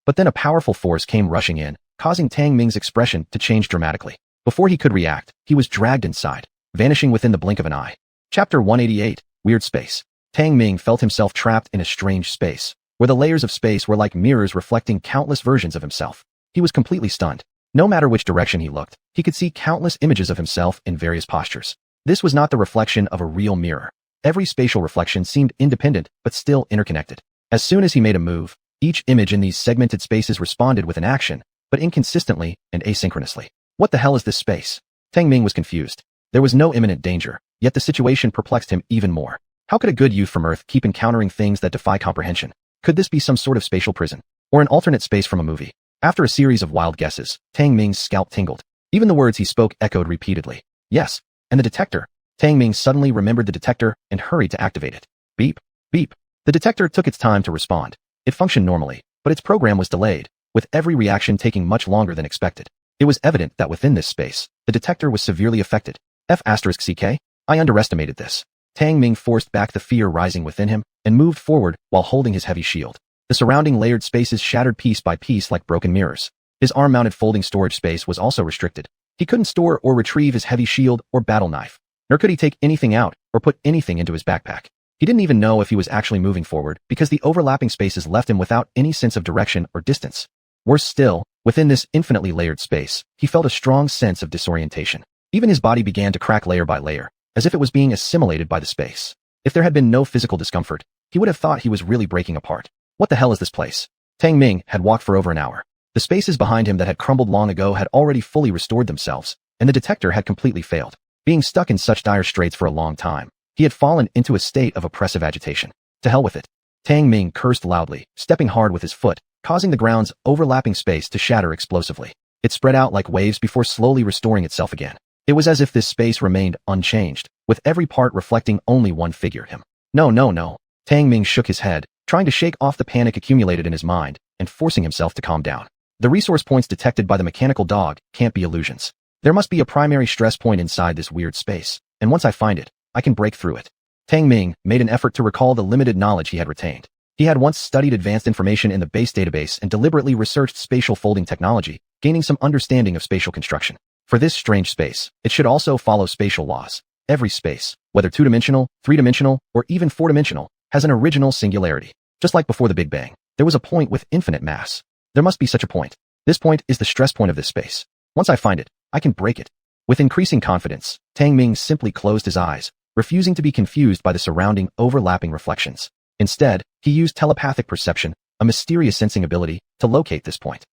But then a powerful force came rushing in, causing Tang Ming's expression to change dramatically. Before he could react, he was dragged inside, vanishing within the blink of an eye. Chapter 188, Weird Space. Tang Ming felt himself trapped in a strange space, where the layers of space were like mirrors reflecting countless versions of himself. He was completely stunned. No matter which direction he looked, he could see countless images of himself in various postures. This was not the reflection of a real mirror. Every spatial reflection seemed independent, but still interconnected. As soon as he made a move, each image in these segmented spaces responded with an action, but inconsistently and asynchronously. What the hell is this space? Tang Ming was confused. There was no imminent danger, yet the situation perplexed him even more. How could a good youth from Earth keep encountering things that defy comprehension? Could this be some sort of spatial prison? Or an alternate space from a movie? After a series of wild guesses, Tang Ming's scalp tingled. Even the words he spoke echoed repeatedly. Yes, and the detector. Tang Ming suddenly remembered the detector and hurried to activate it. Beep, beep. The detector took its time to respond. It functioned normally, but its program was delayed, with every reaction taking much longer than expected. It was evident that within this space, the detector was severely affected. F***CK? I underestimated this. Tang Ming forced back the fear rising within him and moved forward while holding his heavy shield. The surrounding layered spaces shattered piece by piece like broken mirrors. His arm-mounted folding storage space was also restricted. He couldn't store or retrieve his heavy shield or battle knife, nor could he take anything out or put anything into his backpack. He didn't even know if he was actually moving forward because the overlapping spaces left him without any sense of direction or distance. Worse still, within this infinitely layered space, he felt a strong sense of disorientation. Even his body began to crack layer by layer, as if it was being assimilated by the space. If there had been no physical discomfort, he would have thought he was really breaking apart. What the hell is this place? Tang Ming had walked for over an hour. The spaces behind him that had crumbled long ago had already fully restored themselves, and the detector had completely failed. Being stuck in such dire straits for a long time, he had fallen into a state of oppressive agitation. To hell with it. Tang Ming cursed loudly, stepping hard with his foot, causing the ground's overlapping space to shatter explosively. It spread out like waves before slowly restoring itself again. It was as if this space remained unchanged, with every part reflecting only one figure, him. No. Tang Ming shook his head, trying to shake off the panic accumulated in his mind, and forcing himself to calm down. The resource points detected by the mechanical dog can't be illusions. There must be a primary stress point inside this weird space, and once I find it, I can break through it. Tang Ming made an effort to recall the limited knowledge he had retained. He had once studied advanced information in the base database and deliberately researched spatial folding technology, gaining some understanding of spatial construction. For this strange space, it should also follow spatial laws. Every space, whether two-dimensional, three-dimensional, or even four-dimensional, has an original singularity. Just like before the Big Bang, there was a point with infinite mass. There must be such a point. This point is the stress point of this space. Once I find it, I can break it. With increasing confidence, Tang Ming simply closed his eyes, refusing to be confused by the surrounding overlapping reflections. Instead, he used telepathic perception, a mysterious sensing ability, to locate this point.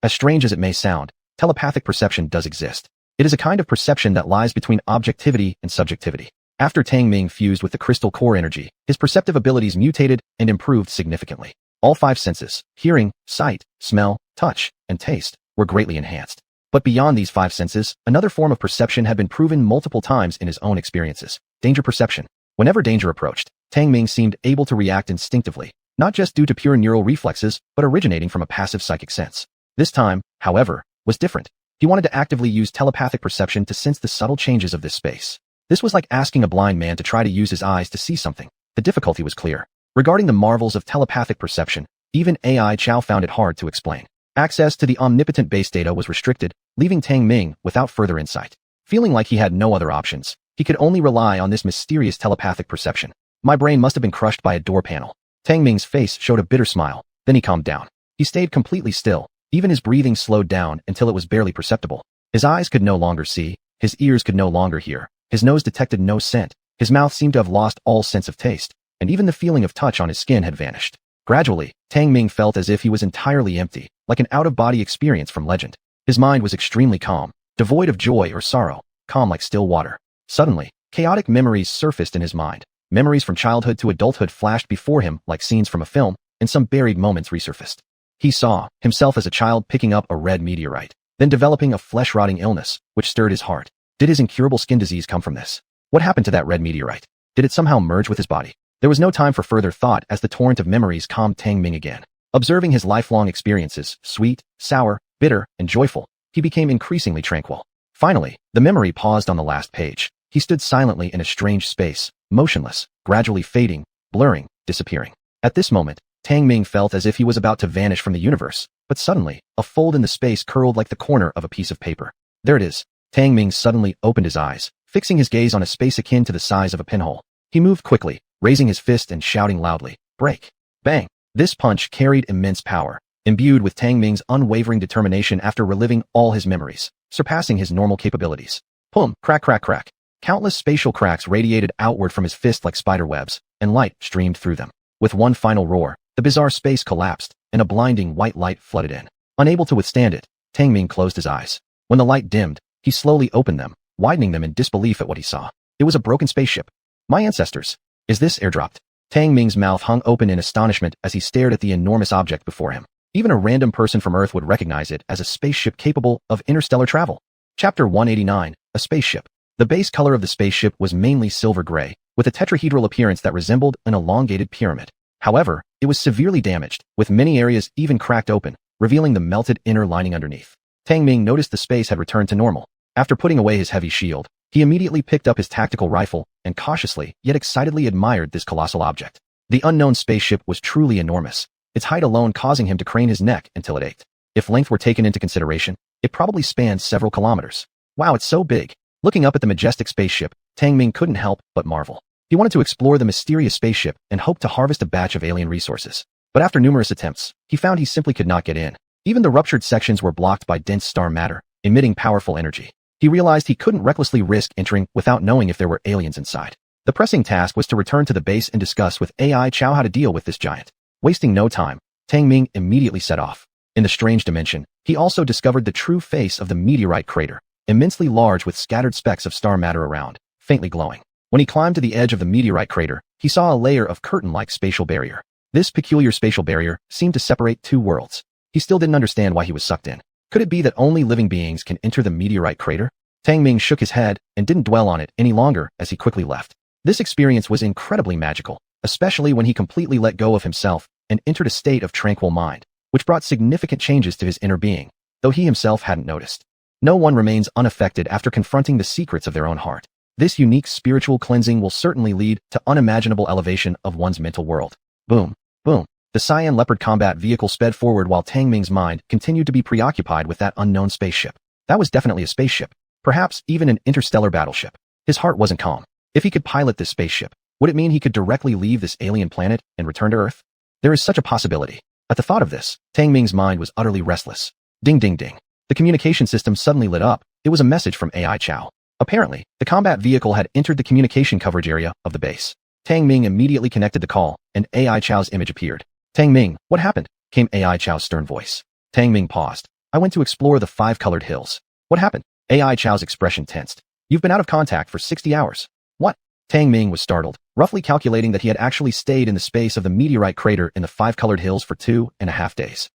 As strange as it may sound, telepathic perception does exist. It is a kind of perception that lies between objectivity and subjectivity. After Tang Ming fused with the crystal core energy, his perceptive abilities mutated and improved significantly. All five senses, hearing, sight, smell, touch, and taste, were greatly enhanced. But beyond these five senses, another form of perception had been proven multiple times in his own experiences: danger perception. Whenever danger approached, Tang Ming seemed able to react instinctively, not just due to pure neural reflexes, but originating from a passive psychic sense. This time, however, was different. He wanted to actively use telepathic perception to sense the subtle changes of this space. This was like asking a blind man to try to use his eyes to see something. The difficulty was clear. Regarding the marvels of telepathic perception, even AI Chow found it hard to explain. Access to the omnipotent base data was restricted, leaving Tang Ming without further insight. Feeling like he had no other options, he could only rely on this mysterious telepathic perception. My brain must have been crushed by a door panel. Tang Ming's face showed a bitter smile. Then he calmed down. He stayed completely still. Even his breathing slowed down until it was barely perceptible. His eyes could no longer see. His ears could no longer hear. His nose detected no scent. His mouth seemed to have lost all sense of taste. And even the feeling of touch on his skin had vanished. Gradually, Tang Ming felt as if he was entirely empty, like an out-of-body experience from legend. His mind was extremely calm, devoid of joy or sorrow, calm like still water. Suddenly, chaotic memories surfaced in his mind. Memories from childhood to adulthood flashed before him like scenes from a film, and some buried moments resurfaced. He saw himself as a child picking up a red meteorite, then developing a flesh-rotting illness, which stirred his heart. Did his incurable skin disease come from this? What happened to that red meteorite? Did it somehow merge with his body? There was no time for further thought as the torrent of memories calmed Tang Ming again. Observing his lifelong experiences, sweet, sour, bitter, and joyful, he became increasingly tranquil. Finally, the memory paused on the last page. He stood silently in a strange space, motionless, gradually fading, blurring, disappearing. At this moment, Tang Ming felt as if he was about to vanish from the universe, but suddenly, a fold in the space curled like the corner of a piece of paper. There it is. Tang Ming suddenly opened his eyes, fixing his gaze on a space akin to the size of a pinhole. He moved quickly, raising his fist and shouting loudly, "Break!" Bang! This punch carried immense power, imbued with Tang Ming's unwavering determination after reliving all his memories, surpassing his normal capabilities. Boom! Crack, crack, crack. Countless spatial cracks radiated outward from his fist like spider webs, and light streamed through them. With one final roar, the bizarre space collapsed, and a blinding white light flooded in. Unable to withstand it, Tang Ming closed his eyes. When the light dimmed, he slowly opened them, widening them in disbelief at what he saw. It was a broken spaceship. My ancestors. Is this airdropped? Tang Ming's mouth hung open in astonishment as he stared at the enormous object before him. Even a random person from Earth would recognize it as a spaceship capable of interstellar travel. Chapter 189, A Spaceship. The base color of the spaceship was mainly silver gray, with a tetrahedral appearance that resembled an elongated pyramid. However, it was severely damaged, with many areas even cracked open, revealing the melted inner lining underneath. Tang Ming noticed the space had returned to normal. After putting away his heavy shield, he immediately picked up his tactical rifle and cautiously, yet excitedly admired this colossal object. The unknown spaceship was truly enormous, its height alone causing him to crane his neck until it ached. If length were taken into consideration, it probably spanned several kilometers. Wow, it's so big. Looking up at the majestic spaceship, Tang Ming couldn't help but marvel. He wanted to explore the mysterious spaceship and hoped to harvest a batch of alien resources. But after numerous attempts, he found he simply could not get in. Even the ruptured sections were blocked by dense star matter, emitting powerful energy. He realized he couldn't recklessly risk entering without knowing if there were aliens inside. The pressing task was to return to the base and discuss with AI Chow how to deal with this giant. Wasting no time, Tang Ming immediately set off. In the strange dimension, he also discovered the true face of the meteorite crater, immensely large with scattered specks of star matter around, faintly glowing. When he climbed to the edge of the meteorite crater, he saw a layer of curtain-like spatial barrier. This peculiar spatial barrier seemed to separate two worlds. He still didn't understand why he was sucked in. Could it be that only living beings can enter the meteorite crater? Tang Ming shook his head and didn't dwell on it any longer as he quickly left. This experience was incredibly magical, especially when he completely let go of himself and entered a state of tranquil mind, which brought significant changes to his inner being, though he himself hadn't noticed. No one remains unaffected after confronting the secrets of their own heart. This unique spiritual cleansing will certainly lead to unimaginable elevation of one's mental world. Boom, boom. The cyan leopard combat vehicle sped forward while Tang Ming's mind continued to be preoccupied with that unknown spaceship. That was definitely a spaceship, perhaps even an interstellar battleship. His heart wasn't calm. If he could pilot this spaceship, would it mean he could directly leave this alien planet and return to Earth? There is such a possibility. At the thought of this, Tang Ming's mind was utterly restless. Ding ding ding. The communication system suddenly lit up. It was a message from AI Chow. Apparently, the combat vehicle had entered the communication coverage area of the base. Tang Ming immediately connected the call, and AI Chow's image appeared. Tang Ming, what happened? Came AI Chow's stern voice. Tang Ming paused. I went to explore the 5-colored hills. What happened? AI Chow's expression tensed. You've been out of contact for 60 hours. What? Tang Ming was startled, roughly calculating that he had actually stayed in the space of the meteorite crater in the 5-colored hills for 2.5 days.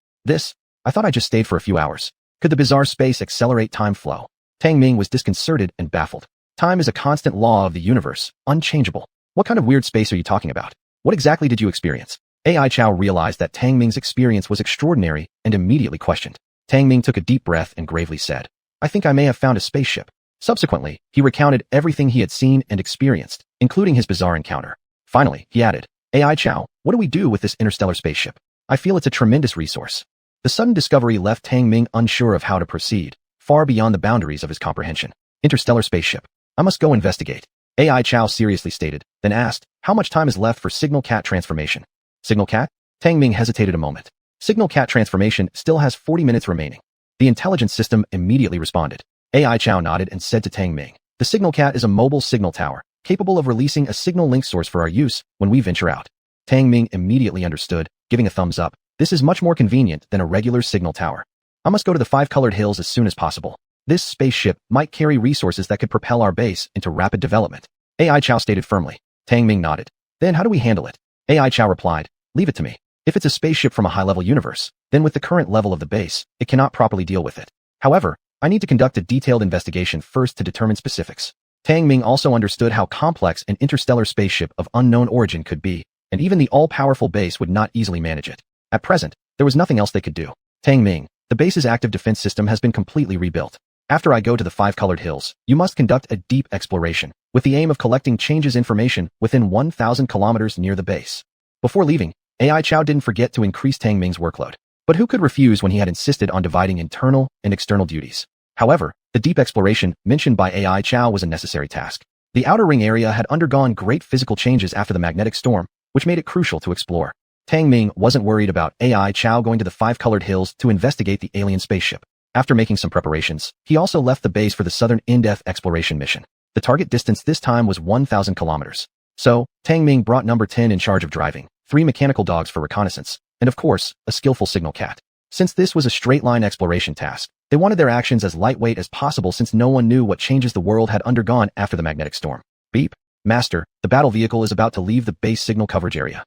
I thought I just stayed for a few hours. Could the bizarre space accelerate time flow? Tang Ming was disconcerted and baffled. Time is a constant law of the universe, unchangeable. What kind of weird space are you talking about? What exactly did you experience? AI Chow realized that Tang Ming's experience was extraordinary and immediately questioned. Tang Ming took a deep breath and gravely said, I think I may have found a spaceship. Subsequently, he recounted everything he had seen and experienced, including his bizarre encounter. Finally, he added, AI Chow, what do we do with this interstellar spaceship? I feel it's a tremendous resource. The sudden discovery left Tang Ming unsure of how to proceed, far beyond the boundaries of his comprehension. Interstellar spaceship. I must go investigate. AI Chow seriously stated, then asked, how much time is left for Signal Cat transformation? Signal Cat? Tang Ming hesitated a moment. Signal Cat transformation still has 40 minutes remaining. The intelligence system immediately responded. AI Chow nodded and said to Tang Ming, the Signal Cat is a mobile signal tower, capable of releasing a signal link source for our use when we venture out. Tang Ming immediately understood, giving a thumbs up. This is much more convenient than a regular signal tower. I must go to the 5-colored hills as soon as possible. This spaceship might carry resources that could propel our base into rapid development. AI Chow stated firmly. Tang Ming nodded. Then how do we handle it? AI Chow replied, leave it to me. If it's a spaceship from a high-level universe, then with the current level of the base, it cannot properly deal with it. However, I need to conduct a detailed investigation first to determine specifics. Tang Ming also understood how complex an interstellar spaceship of unknown origin could be, and even the all-powerful base would not easily manage it. At present, there was nothing else they could do. Tang Ming, the base's active defense system has been completely rebuilt. After I go to the 5-colored hills, you must conduct a deep exploration, with the aim of collecting changes information within 1,000 kilometers near the base. Before leaving, AI Chow didn't forget to increase Tang Ming's workload. But who could refuse when he had insisted on dividing internal and external duties? However, the deep exploration mentioned by AI Chow was a necessary task. The outer ring area had undergone great physical changes after the magnetic storm, which made it crucial to explore. Tang Ming wasn't worried about AI Chow going to the 5-colored hills to investigate the alien spaceship. After making some preparations, he also left the base for the southern in-depth exploration mission. The target distance this time was 1,000 kilometers. So, Tang Ming brought number 10 in charge of driving, 3 mechanical dogs for reconnaissance, and of course, a skillful signal cat. Since this was a straight-line exploration task, they wanted their actions as lightweight as possible since no one knew what changes the world had undergone after the magnetic storm. Beep. Master, the battle vehicle is about to leave the base signal coverage area.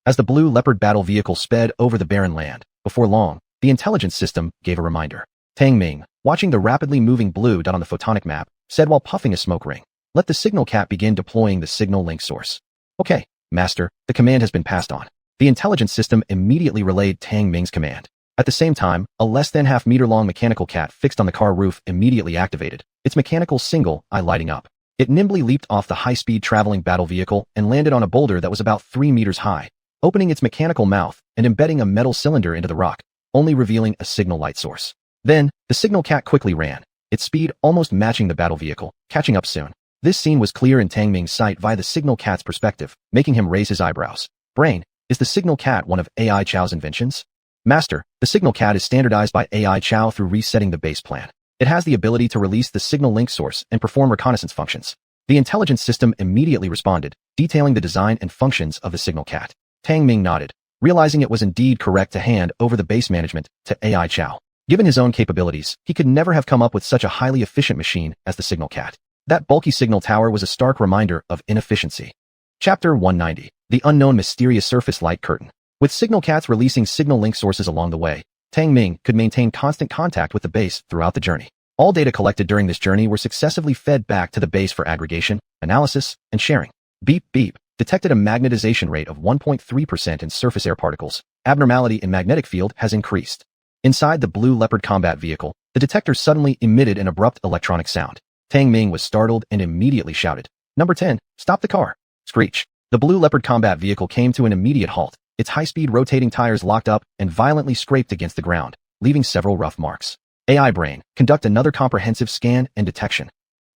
As the blue leopard battle vehicle sped over the barren land, before long, the intelligence system gave a reminder. Tang Ming, watching the rapidly moving blue dot on the photonic map, said while puffing a smoke ring, let the signal cat begin deploying the signal link source. Okay, Master, the command has been passed on. The intelligence system immediately relayed Tang Ming's command. At the same time, a less than half-meter-long mechanical cat fixed on the car roof immediately activated, its mechanical single eye lighting up. It nimbly leaped off the high-speed traveling battle vehicle and landed on a boulder that was about 3 meters high, opening its mechanical mouth and embedding a metal cylinder into the rock, only revealing a signal light source. Then, the signal cat quickly ran, its speed almost matching the battle vehicle, catching up soon. This scene was clear in Tang Ming's sight via the signal cat's perspective, making him raise his eyebrows. Brain, is the signal cat one of AI Chow's inventions? Master, the signal cat is standardized by AI Chow through resetting the base plan. It has the ability to release the signal link source and perform reconnaissance functions. The intelligence system immediately responded, detailing the design and functions of the signal cat. Tang Ming nodded, realizing it was indeed correct to hand over the base management to AI Chow. Given his own capabilities, he could never have come up with such a highly efficient machine as the signal cat. That bulky signal tower was a stark reminder of inefficiency. Chapter 190. The Unknown Mysterious Surface Light Curtain. With signal cats releasing signal link sources along the way, Tang Ming could maintain constant contact with the base throughout the journey. All data collected during this journey were successively fed back to the base for aggregation, analysis, and sharing. Beep beep. Detected a magnetization rate of 1.3% in surface air particles. Abnormality in magnetic field has increased. Inside the blue leopard combat vehicle, the detector suddenly emitted an abrupt electronic sound. Tang Ming was startled and immediately shouted, Number 10, stop the car. Screech. The blue leopard combat vehicle came to an immediate halt. Its high-speed rotating tires locked up and violently scraped against the ground, leaving several rough marks. AI Brain, conduct another comprehensive scan and detection.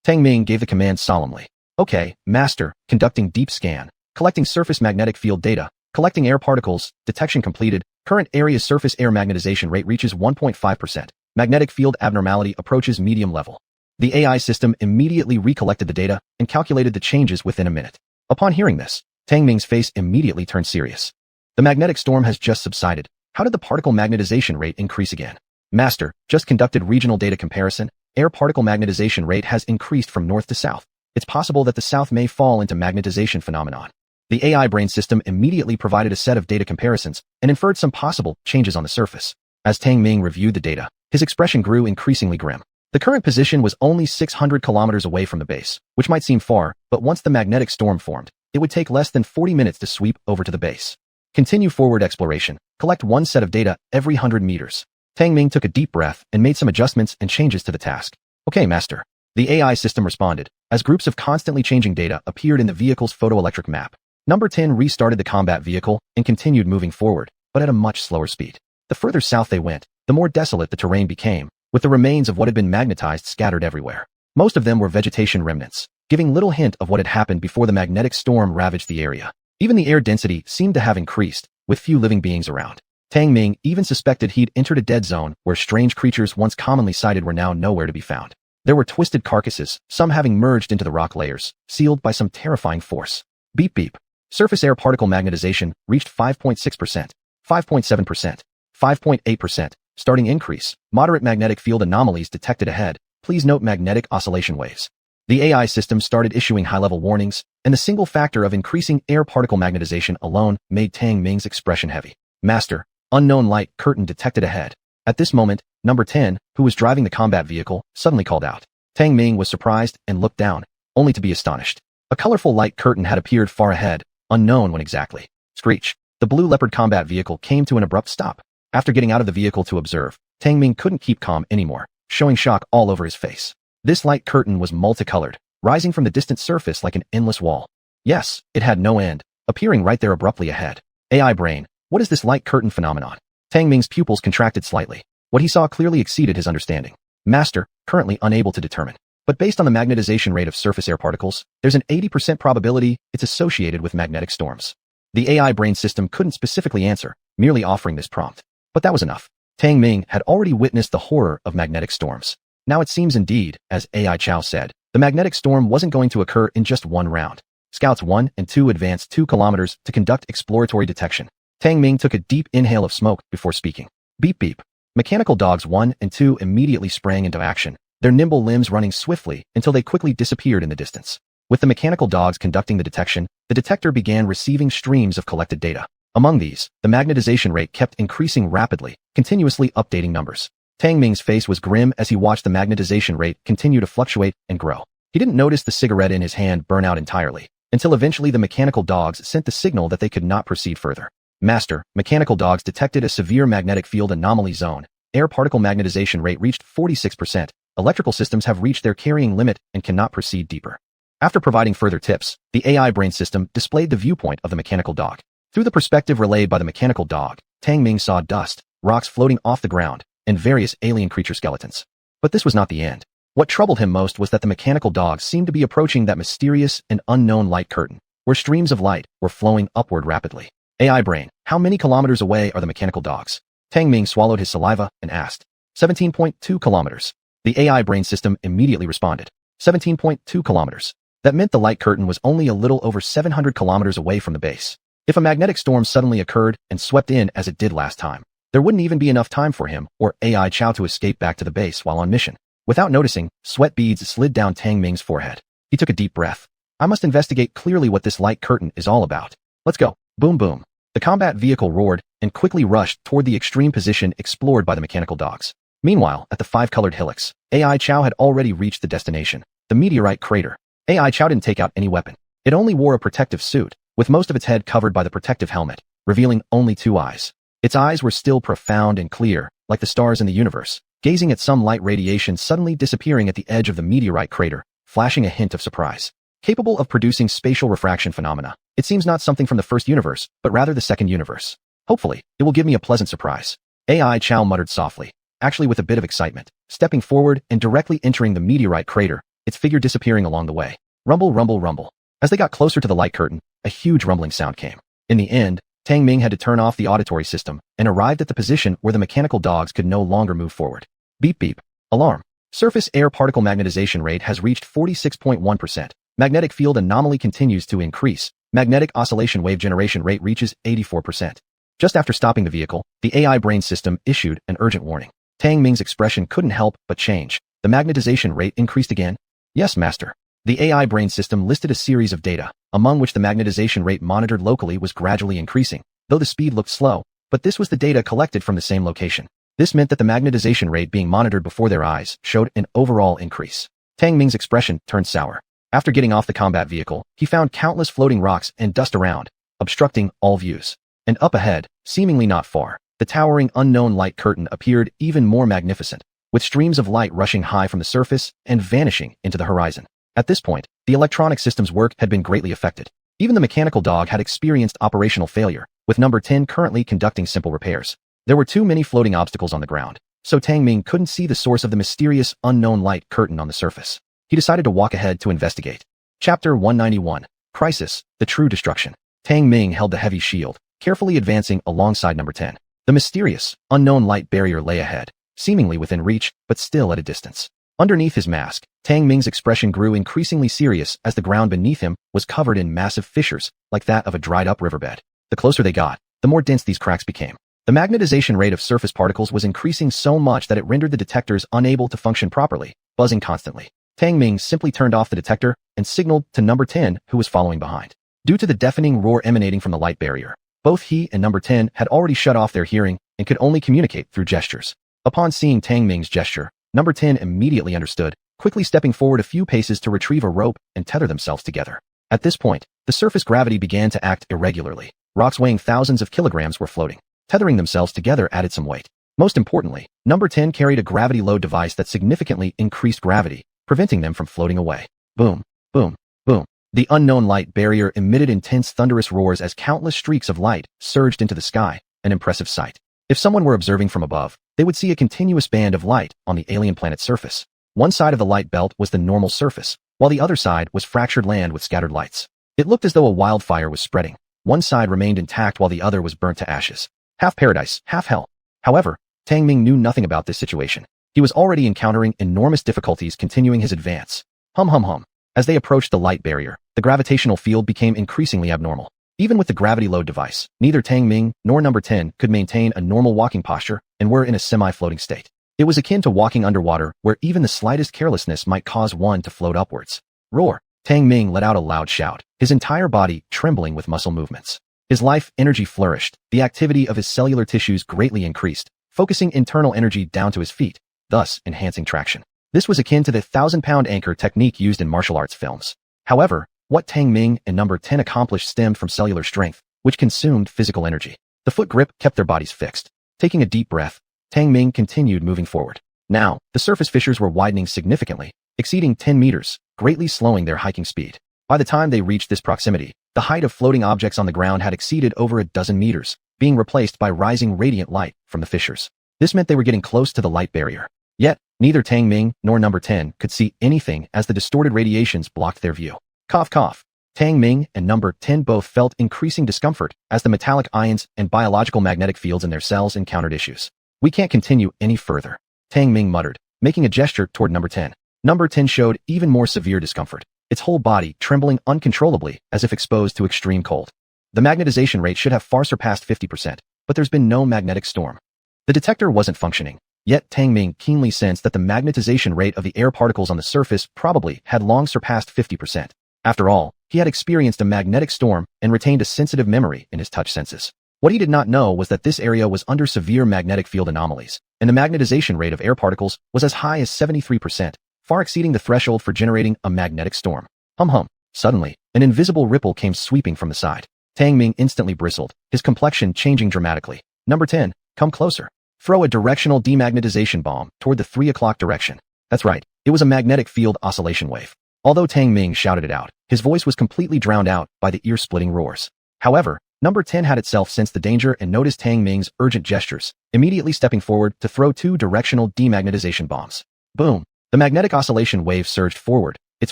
Tang Ming gave the command solemnly. Okay, Master, conducting deep scan, collecting surface magnetic field data, collecting air particles, detection completed, current area surface air magnetization rate reaches 1.5%. Magnetic field abnormality approaches medium level. The AI system immediately recollected the data and calculated the changes within a minute. Upon hearing this, Tang Ming's face immediately turned serious. The magnetic storm has just subsided. How did the particle magnetization rate increase again? Master, just conducted regional data comparison. Air particle magnetization rate has increased from north to south. It's possible that the south may fall into magnetization phenomenon. The AI brain system immediately provided a set of data comparisons and inferred some possible changes on the surface. As Tang Ming reviewed the data, his expression grew increasingly grim. The current position was only 600 kilometers away from the base, which might seem far, but once the magnetic storm formed, it would take less than 40 minutes to sweep over to the base. Continue forward exploration. Collect one set of data every 100 meters. Tang Ming took a deep breath and made some adjustments and changes to the task. Okay, Master. The AI system responded, as groups of constantly changing data appeared in the vehicle's photoelectric map. Number 10 restarted the combat vehicle and continued moving forward, but at a much slower speed. The further south they went, the more desolate the terrain became, with the remains of what had been magnetized scattered everywhere. Most of them were vegetation remnants, giving little hint of what had happened before the magnetic storm ravaged the area. Even the air density seemed to have increased, with few living beings around. Tang Ming even suspected he'd entered a dead zone where strange creatures once commonly sighted were now nowhere to be found. There were twisted carcasses, some having merged into the rock layers, sealed by some terrifying force. Beep beep. Surface air particle magnetization reached 5.6%, 5.7%, 5.8%, starting increase. Moderate magnetic field anomalies detected ahead. Please note magnetic oscillation waves. The AI system started issuing high-level warnings, and the single factor of increasing air particle magnetization alone made Tang Ming's expression heavy. Master, unknown light curtain detected ahead. At this moment, number 10, who was driving the combat vehicle, suddenly called out. Tang Ming was surprised and looked down, only to be astonished. A colorful light curtain had appeared far ahead, unknown when exactly. Screech. The blue leopard combat vehicle came to an abrupt stop. After getting out of the vehicle to observe, Tang Ming couldn't keep calm anymore, showing shock all over his face. This light curtain was multicolored, rising from the distant surface like an endless wall. Yes, it had no end, appearing right there abruptly ahead. AI brain, what is this light curtain phenomenon? Tang Ming's pupils contracted slightly. What he saw clearly exceeded his understanding. Master, currently unable to determine. But based on the magnetization rate of surface air particles, there's an 80% probability it's associated with magnetic storms. The AI brain system couldn't specifically answer, merely offering this prompt. But that was enough. Tang Ming had already witnessed the horror of magnetic storms. Now it seems indeed, as AI Chow said, the magnetic storm wasn't going to occur in just one round. Scouts 1 and 2 advanced 2 kilometers to conduct exploratory detection. Tang Ming took a deep inhale of smoke before speaking. Beep beep. Mechanical dogs 1 and 2 immediately sprang into action, their nimble limbs running swiftly until they quickly disappeared in the distance. With the mechanical dogs conducting the detection, the detector began receiving streams of collected data. Among these, the magnetization rate kept increasing rapidly, continuously updating numbers. Tang Ming's face was grim as he watched the magnetization rate continue to fluctuate and grow. He didn't notice the cigarette in his hand burn out entirely, until eventually the mechanical dogs sent the signal that they could not proceed further. Master, mechanical dogs detected a severe magnetic field anomaly zone. Air particle magnetization rate reached 46%. Electrical systems have reached their carrying limit and cannot proceed deeper. After providing further tips, the AI brain system displayed the viewpoint of the mechanical dog. Through the perspective relayed by the mechanical dog, Tang Ming saw dust, rocks floating off the ground, and various alien creature skeletons. But this was not the end. What troubled him most was that the mechanical dog seemed to be approaching that mysterious and unknown light curtain, where streams of light were flowing upward rapidly. AI brain, how many kilometers away are the mechanical dogs? Tang Ming swallowed his saliva and asked. 17.2 kilometers. The AI brain system immediately responded. 17.2 kilometers. That meant the light curtain was only a little over 700 kilometers away from the base. If a magnetic storm suddenly occurred and swept in as it did last time, there wouldn't even be enough time for him or AI Chow to escape back to the base while on mission. Without noticing, sweat beads slid down Tang Ming's forehead. He took a deep breath. I must investigate clearly what this light curtain is all about. Let's go. Boom boom. The combat vehicle roared and quickly rushed toward the extreme position explored by the mechanical dogs. Meanwhile, at the 5-colored hillocks, AI Chow had already reached the destination, the meteorite crater. AI Chow didn't take out any weapon. It only wore a protective suit, with most of its head covered by the protective helmet, revealing only 2 eyes. Its eyes were still profound and clear, like the stars in the universe, gazing at some light radiation suddenly disappearing at the edge of the meteorite crater, flashing a hint of surprise. Capable of producing spatial refraction phenomena, it seems not something from the first universe, but rather the second universe. Hopefully, it will give me a pleasant surprise. AI Chow muttered softly, actually with a bit of excitement, stepping forward and directly entering the meteorite crater, its figure disappearing along the way. Rumble, rumble, rumble. As they got closer to the light curtain, a huge rumbling sound came. In the end, Tang Ming had to turn off the auditory system and arrived at the position where the mechanical dogs could no longer move forward. Beep beep. Alarm. Surface air particle magnetization rate has reached 46.1%. Magnetic field anomaly continues to increase. Magnetic oscillation wave generation rate reaches 84%. Just after stopping the vehicle, the AI brain system issued an urgent warning. Tang Ming's expression couldn't help but change. The magnetization rate increased again. Yes, master. The AI brain system listed a series of data, among which the magnetization rate monitored locally was gradually increasing, though the speed looked slow, but this was the data collected from the same location. This meant that the magnetization rate being monitored before their eyes showed an overall increase. Tang Ming's expression turned sour. After getting off the combat vehicle, he found countless floating rocks and dust around, obstructing all views. And up ahead, seemingly not far, the towering unknown light curtain appeared even more magnificent, with streams of light rushing high from the surface and vanishing into the horizon. At this point, the electronic system's work had been greatly affected. Even the mechanical dog had experienced operational failure, with number 10 currently conducting simple repairs. There were too many floating obstacles on the ground, so Tang Ming couldn't see the source of the mysterious unknown light curtain on the surface. he decided to walk ahead to investigate. Chapter 191. Crisis, the True Destruction. Tang Ming held the heavy shield, carefully advancing alongside number 10. The mysterious, unknown light barrier lay ahead, seemingly within reach, but still at a distance. Underneath his mask, Tang Ming's expression grew increasingly serious as the ground beneath him was covered in massive fissures, like that of a dried-up riverbed. The closer they got, the more dense these cracks became. The magnetization rate of surface particles was increasing so much that it rendered the detectors unable to function properly, buzzing constantly. Tang Ming simply turned off the detector and signaled to number 10, who was following behind. Due to the deafening roar emanating from the light barrier, both he and number 10 had already shut off their hearing and could only communicate through gestures. Upon seeing Tang Ming's gesture, number 10 immediately understood, quickly stepping forward a few paces to retrieve a rope and tether themselves together. At this point, the surface gravity began to act irregularly. Rocks weighing thousands of kilograms were floating. Tethering themselves together added some weight. Most importantly, number 10 carried a gravity load device that significantly increased gravity, preventing them from floating away. Boom, boom, boom. The unknown light barrier emitted intense thunderous roars as countless streaks of light surged into the sky, an impressive sight. If someone were observing from above, they would see a continuous band of light on the alien planet's surface. One side of the light belt was the normal surface, while the other side was fractured land with scattered lights. It looked as though a wildfire was spreading. One side remained intact while the other was burnt to ashes. Half paradise, half hell. However, Tang Ming knew nothing about this situation. He was already encountering enormous difficulties continuing his advance. Hum hum hum. As they approached the light barrier, the gravitational field became increasingly abnormal. Even with the gravity load device, neither Tang Ming nor number 10 could maintain a normal walking posture and were in a semi-floating state. It was akin to walking underwater, where even the slightest carelessness might cause one to float upwards. Roar! Tang Ming let out a loud shout, his entire body trembling with muscle movements. His life energy flourished, the activity of his cellular tissues greatly increased, focusing internal energy down to his feet, thus enhancing traction. This was akin to the 1,000-pound anchor technique used in martial arts films. However, what Tang Ming and number 10 accomplished stemmed from cellular strength, which consumed physical energy. The foot grip kept their bodies fixed. Taking a deep breath, Tang Ming continued moving forward. Now, the surface fissures were widening significantly, exceeding 10 meters, greatly slowing their hiking speed. By the time they reached this proximity, the height of floating objects on the ground had exceeded over a dozen meters, being replaced by rising radiant light from the fissures. This meant they were getting close to the light barrier. Yet, neither Tang Ming nor number 10 could see anything as the distorted radiations blocked their view. Cough cough. Tang Ming and number 10 both felt increasing discomfort as the metallic ions and biological magnetic fields in their cells encountered issues. We can't continue any further, Tang Ming muttered, making a gesture toward number 10. Number 10 showed even more severe discomfort, its whole body trembling uncontrollably as if exposed to extreme cold. The magnetization rate should have far surpassed 50%, but there's been no magnetic storm. The detector wasn't functioning, yet Tang Ming keenly sensed that the magnetization rate of the air particles on the surface probably had long surpassed 50%. After all, he had experienced a magnetic storm and retained a sensitive memory in his touch senses. What he did not know was that this area was under severe magnetic field anomalies, and the magnetization rate of air particles was as high as 73%, far exceeding the threshold for generating a magnetic storm. Hum hum. Suddenly, an invisible ripple came sweeping from the side. Tang Ming instantly bristled, his complexion changing dramatically. Number 10, come closer. Throw a directional demagnetization bomb toward the 3 o'clock direction. That's right, it was a magnetic field oscillation wave. Although Tang Ming shouted it out, his voice was completely drowned out by the ear-splitting roars. However, number 10 had itself sensed the danger and noticed Tang Ming's urgent gestures, immediately stepping forward to throw 2 directional demagnetization bombs. Boom! The magnetic oscillation wave surged forward, its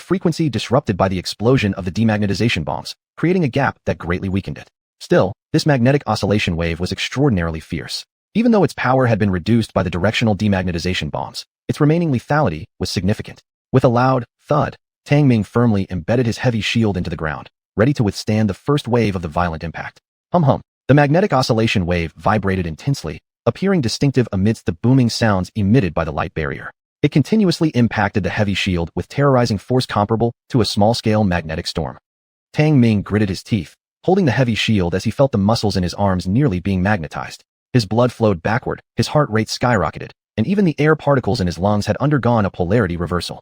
frequency disrupted by the explosion of the demagnetization bombs, creating a gap that greatly weakened it. Still, this magnetic oscillation wave was extraordinarily fierce. Even though its power had been reduced by the directional demagnetization bombs, its remaining lethality was significant. With a loud thud, Tang Ming firmly embedded his heavy shield into the ground, ready to withstand the first wave of the violent impact. Hum hum. The magnetic oscillation wave vibrated intensely, appearing distinctive amidst the booming sounds emitted by the light barrier. It continuously impacted the heavy shield with terrorizing force comparable to a small-scale magnetic storm. Tang Ming gritted his teeth, holding the heavy shield as he felt the muscles in his arms nearly being magnetized. His blood flowed backward, his heart rate skyrocketed, and even the air particles in his lungs had undergone a polarity reversal.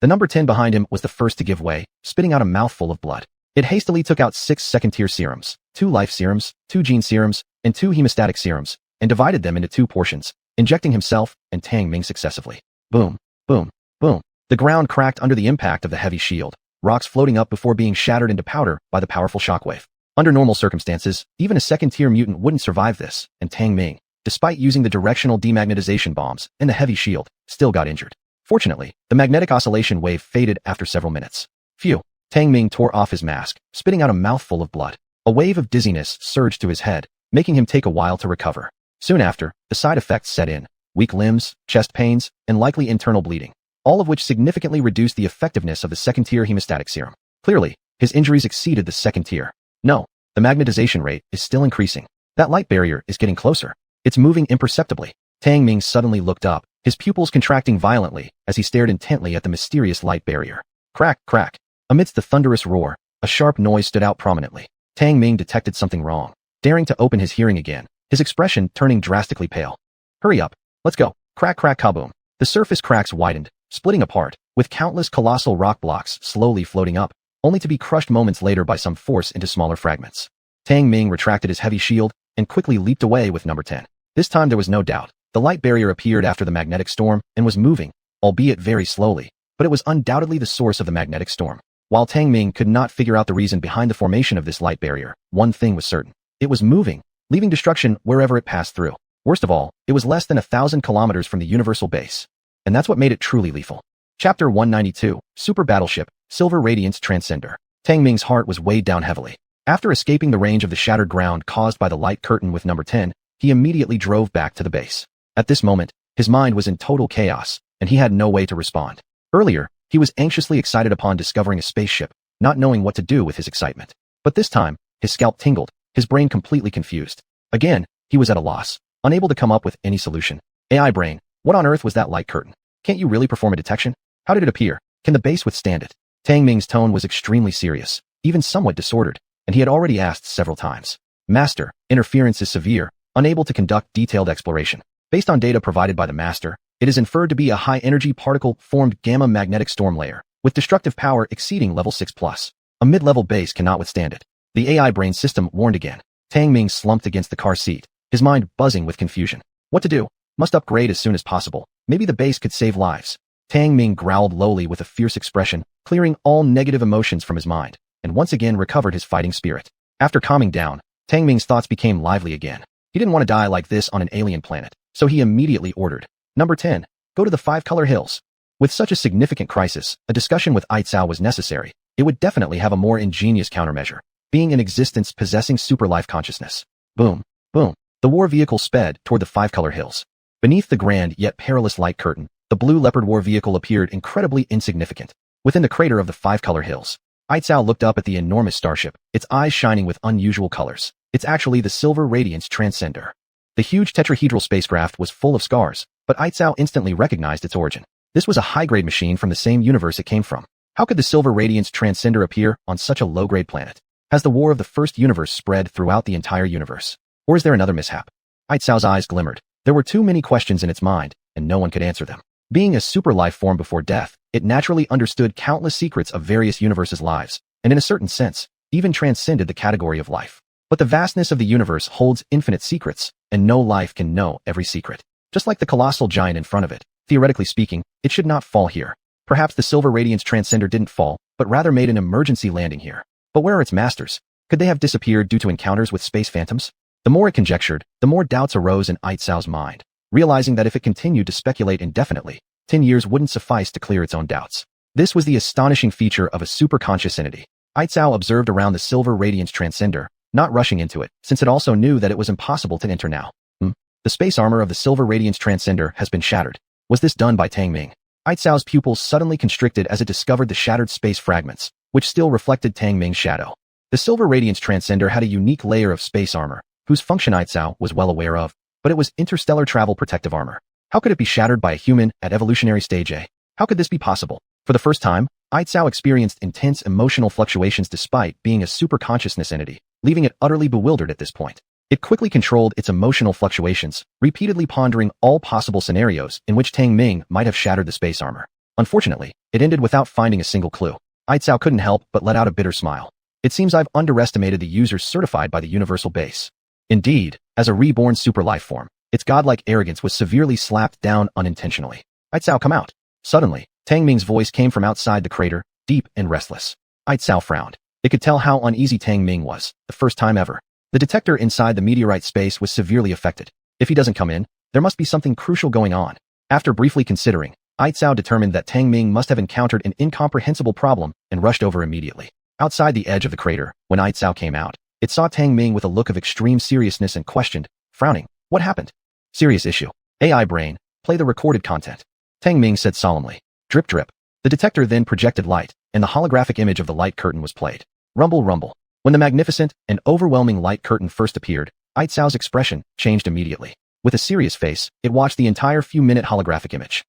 The number 10 behind him was the first to give way, spitting out a mouthful of blood. It hastily took out 6 second-tier serums, 2 life serums, 2 gene serums, and 2 hemostatic serums, and divided them into 2 portions, injecting himself and Tang Ming successively. Boom, boom, boom. The ground cracked under the impact of the heavy shield, rocks floating up before being shattered into powder by the powerful shockwave. Under normal circumstances, even a second-tier mutant wouldn't survive this, and Tang Ming, despite using the directional demagnetization bombs and the heavy shield, still got injured. Fortunately, the magnetic oscillation wave faded after several minutes. Phew. Tang Ming tore off his mask, spitting out a mouthful of blood. A wave of dizziness surged to his head, making him take a while to recover. Soon after, the side effects set in: weak limbs, chest pains, and likely internal bleeding, all of which significantly reduced the effectiveness of the second-tier hemostatic serum. Clearly, his injuries exceeded the second tier. No, the magnetization rate is still increasing. That light barrier is getting closer. It's moving imperceptibly. Tang Ming suddenly looked up, his pupils contracting violently as he stared intently at the mysterious light barrier. Crack, crack. Amidst the thunderous roar, a sharp noise stood out prominently. Tang Ming detected something wrong, daring to open his hearing again, his expression turning drastically pale. Hurry up. Let's go. Crack, crack, kaboom. The surface cracks widened, splitting apart, with countless colossal rock blocks slowly floating up, only to be crushed moments later by some force into smaller fragments. Tang Ming retracted his heavy shield and quickly leaped away with number 10. This time there was no doubt. The light barrier appeared after the magnetic storm and was moving, albeit very slowly, but it was undoubtedly the source of the magnetic storm. While Tang Ming could not figure out the reason behind the formation of this light barrier, one thing was certain. It was moving, leaving destruction wherever it passed through. Worst of all, it was less than 1,000 kilometers from the universal base. And that's what made it truly lethal. Chapter 192, Super Battleship, Silver Radiance Transcender. Tang Ming's heart was weighed down heavily. After escaping the range of the shattered ground caused by the light curtain with number 10, he immediately drove back to the base. At this moment, his mind was in total chaos, and he had no way to respond. Earlier, he was anxiously excited upon discovering a spaceship, not knowing what to do with his excitement. But this time, his scalp tingled, his brain completely confused. Again, he was at a loss, unable to come up with any solution. AI brain, what on earth was that light curtain? Can't you really perform a detection? How did it appear? Can the base withstand it? Tang Ming's tone was extremely serious, even somewhat disordered, and he had already asked several times. Master, interference is severe, unable to conduct detailed exploration. Based on data provided by the Master, it is inferred to be a high-energy particle-formed gamma magnetic storm layer, with destructive power exceeding level 6+. A mid-level base cannot withstand it. The AI brain system warned again. Tang Ming slumped against the car seat, his mind buzzing with confusion. What to do? Must upgrade as soon as possible. Maybe the base could save lives. Tang Ming growled lowly with a fierce expression, clearing all negative emotions from his mind, and once again recovered his fighting spirit. After calming down, Tang Ming's thoughts became lively again. He didn't want to die like this on an alien planet, so he immediately ordered. Number 10. Go to the 5-color hills. With such a significant crisis, a discussion with Aitzao was necessary. It would definitely have a more ingenious countermeasure. Being in existence possessing super life consciousness. Boom. Boom. The war vehicle sped toward the 5-color hills. Beneath the grand yet perilous light curtain, the blue leopard war vehicle appeared incredibly insignificant. Within the crater of the 5-color hills, Aitzao looked up at the enormous starship, its eyes shining with unusual colors. It's actually the Silver Radiance Transcender. The huge tetrahedral spacecraft was full of scars, but Aitzao instantly recognized its origin. This was a high-grade machine from the same universe it came from. How could the Silver Radiance Transcender appear on such a low-grade planet? Has the war of the first universe spread throughout the entire universe? Or is there another mishap? Aitzao's eyes glimmered. There were too many questions in its mind, and no one could answer them. Being a super life form before death, it naturally understood countless secrets of various universes' lives, and in a certain sense, even transcended the category of life. But the vastness of the universe holds infinite secrets, and no life can know every secret. Just like the colossal giant in front of it, theoretically speaking, it should not fall here. Perhaps the Silver Radiance Transcender didn't fall, but rather made an emergency landing here. But where are its masters? Could they have disappeared due to encounters with space phantoms? The more it conjectured, the more doubts arose in Aitzao's mind, realizing that if it continued to speculate indefinitely, 10 years wouldn't suffice to clear its own doubts. This was the astonishing feature of a superconscious entity. Aitzao observed around the Silver Radiance Transcender, not rushing into it, since it also knew that it was impossible to enter now. The space armor of the Silver Radiance Transcender has been shattered. Was this done by Tang Ming? Aitzao's pupils suddenly constricted as it discovered the shattered space fragments, which still reflected Tang Ming's shadow. The Silver Radiance Transcender had a unique layer of space armor, whose function Aitzao was well aware of, but it was interstellar travel protective armor. How could it be shattered by a human at evolutionary stage A? How could this be possible? For the first time, Aitzao experienced intense emotional fluctuations despite being a superconsciousness entity, leaving it utterly bewildered at this point. It quickly controlled its emotional fluctuations, repeatedly pondering all possible scenarios in which Tang Ming might have shattered the space armor. Unfortunately, it ended without finding a single clue. Aitzao couldn't help but let out a bitter smile. It seems I've underestimated the users certified by the universal base. Indeed, as a reborn super life form, its godlike arrogance was severely slapped down unintentionally. Aitzao, come out. Suddenly, Tang Ming's voice came from outside the crater, deep and restless. Aitzao frowned. It could tell how uneasy Tang Ming was, the first time ever. The detector inside the meteorite space was severely affected. If he doesn't come in, there must be something crucial going on. After briefly considering, Aitzao determined that Tang Ming must have encountered an incomprehensible problem and rushed over immediately. Outside the edge of the crater, when Aitzao came out, it saw Tang Ming with a look of extreme seriousness and questioned, frowning, "What happened?" "Serious issue. AI brain, play the recorded content," Tang Ming said solemnly. Drip drip. The detector then projected light, and the holographic image of the light curtain was played. Rumble rumble. When the magnificent and overwhelming light curtain first appeared, Aitzao's expression changed immediately. With a serious face, it watched the entire few-minute holographic image.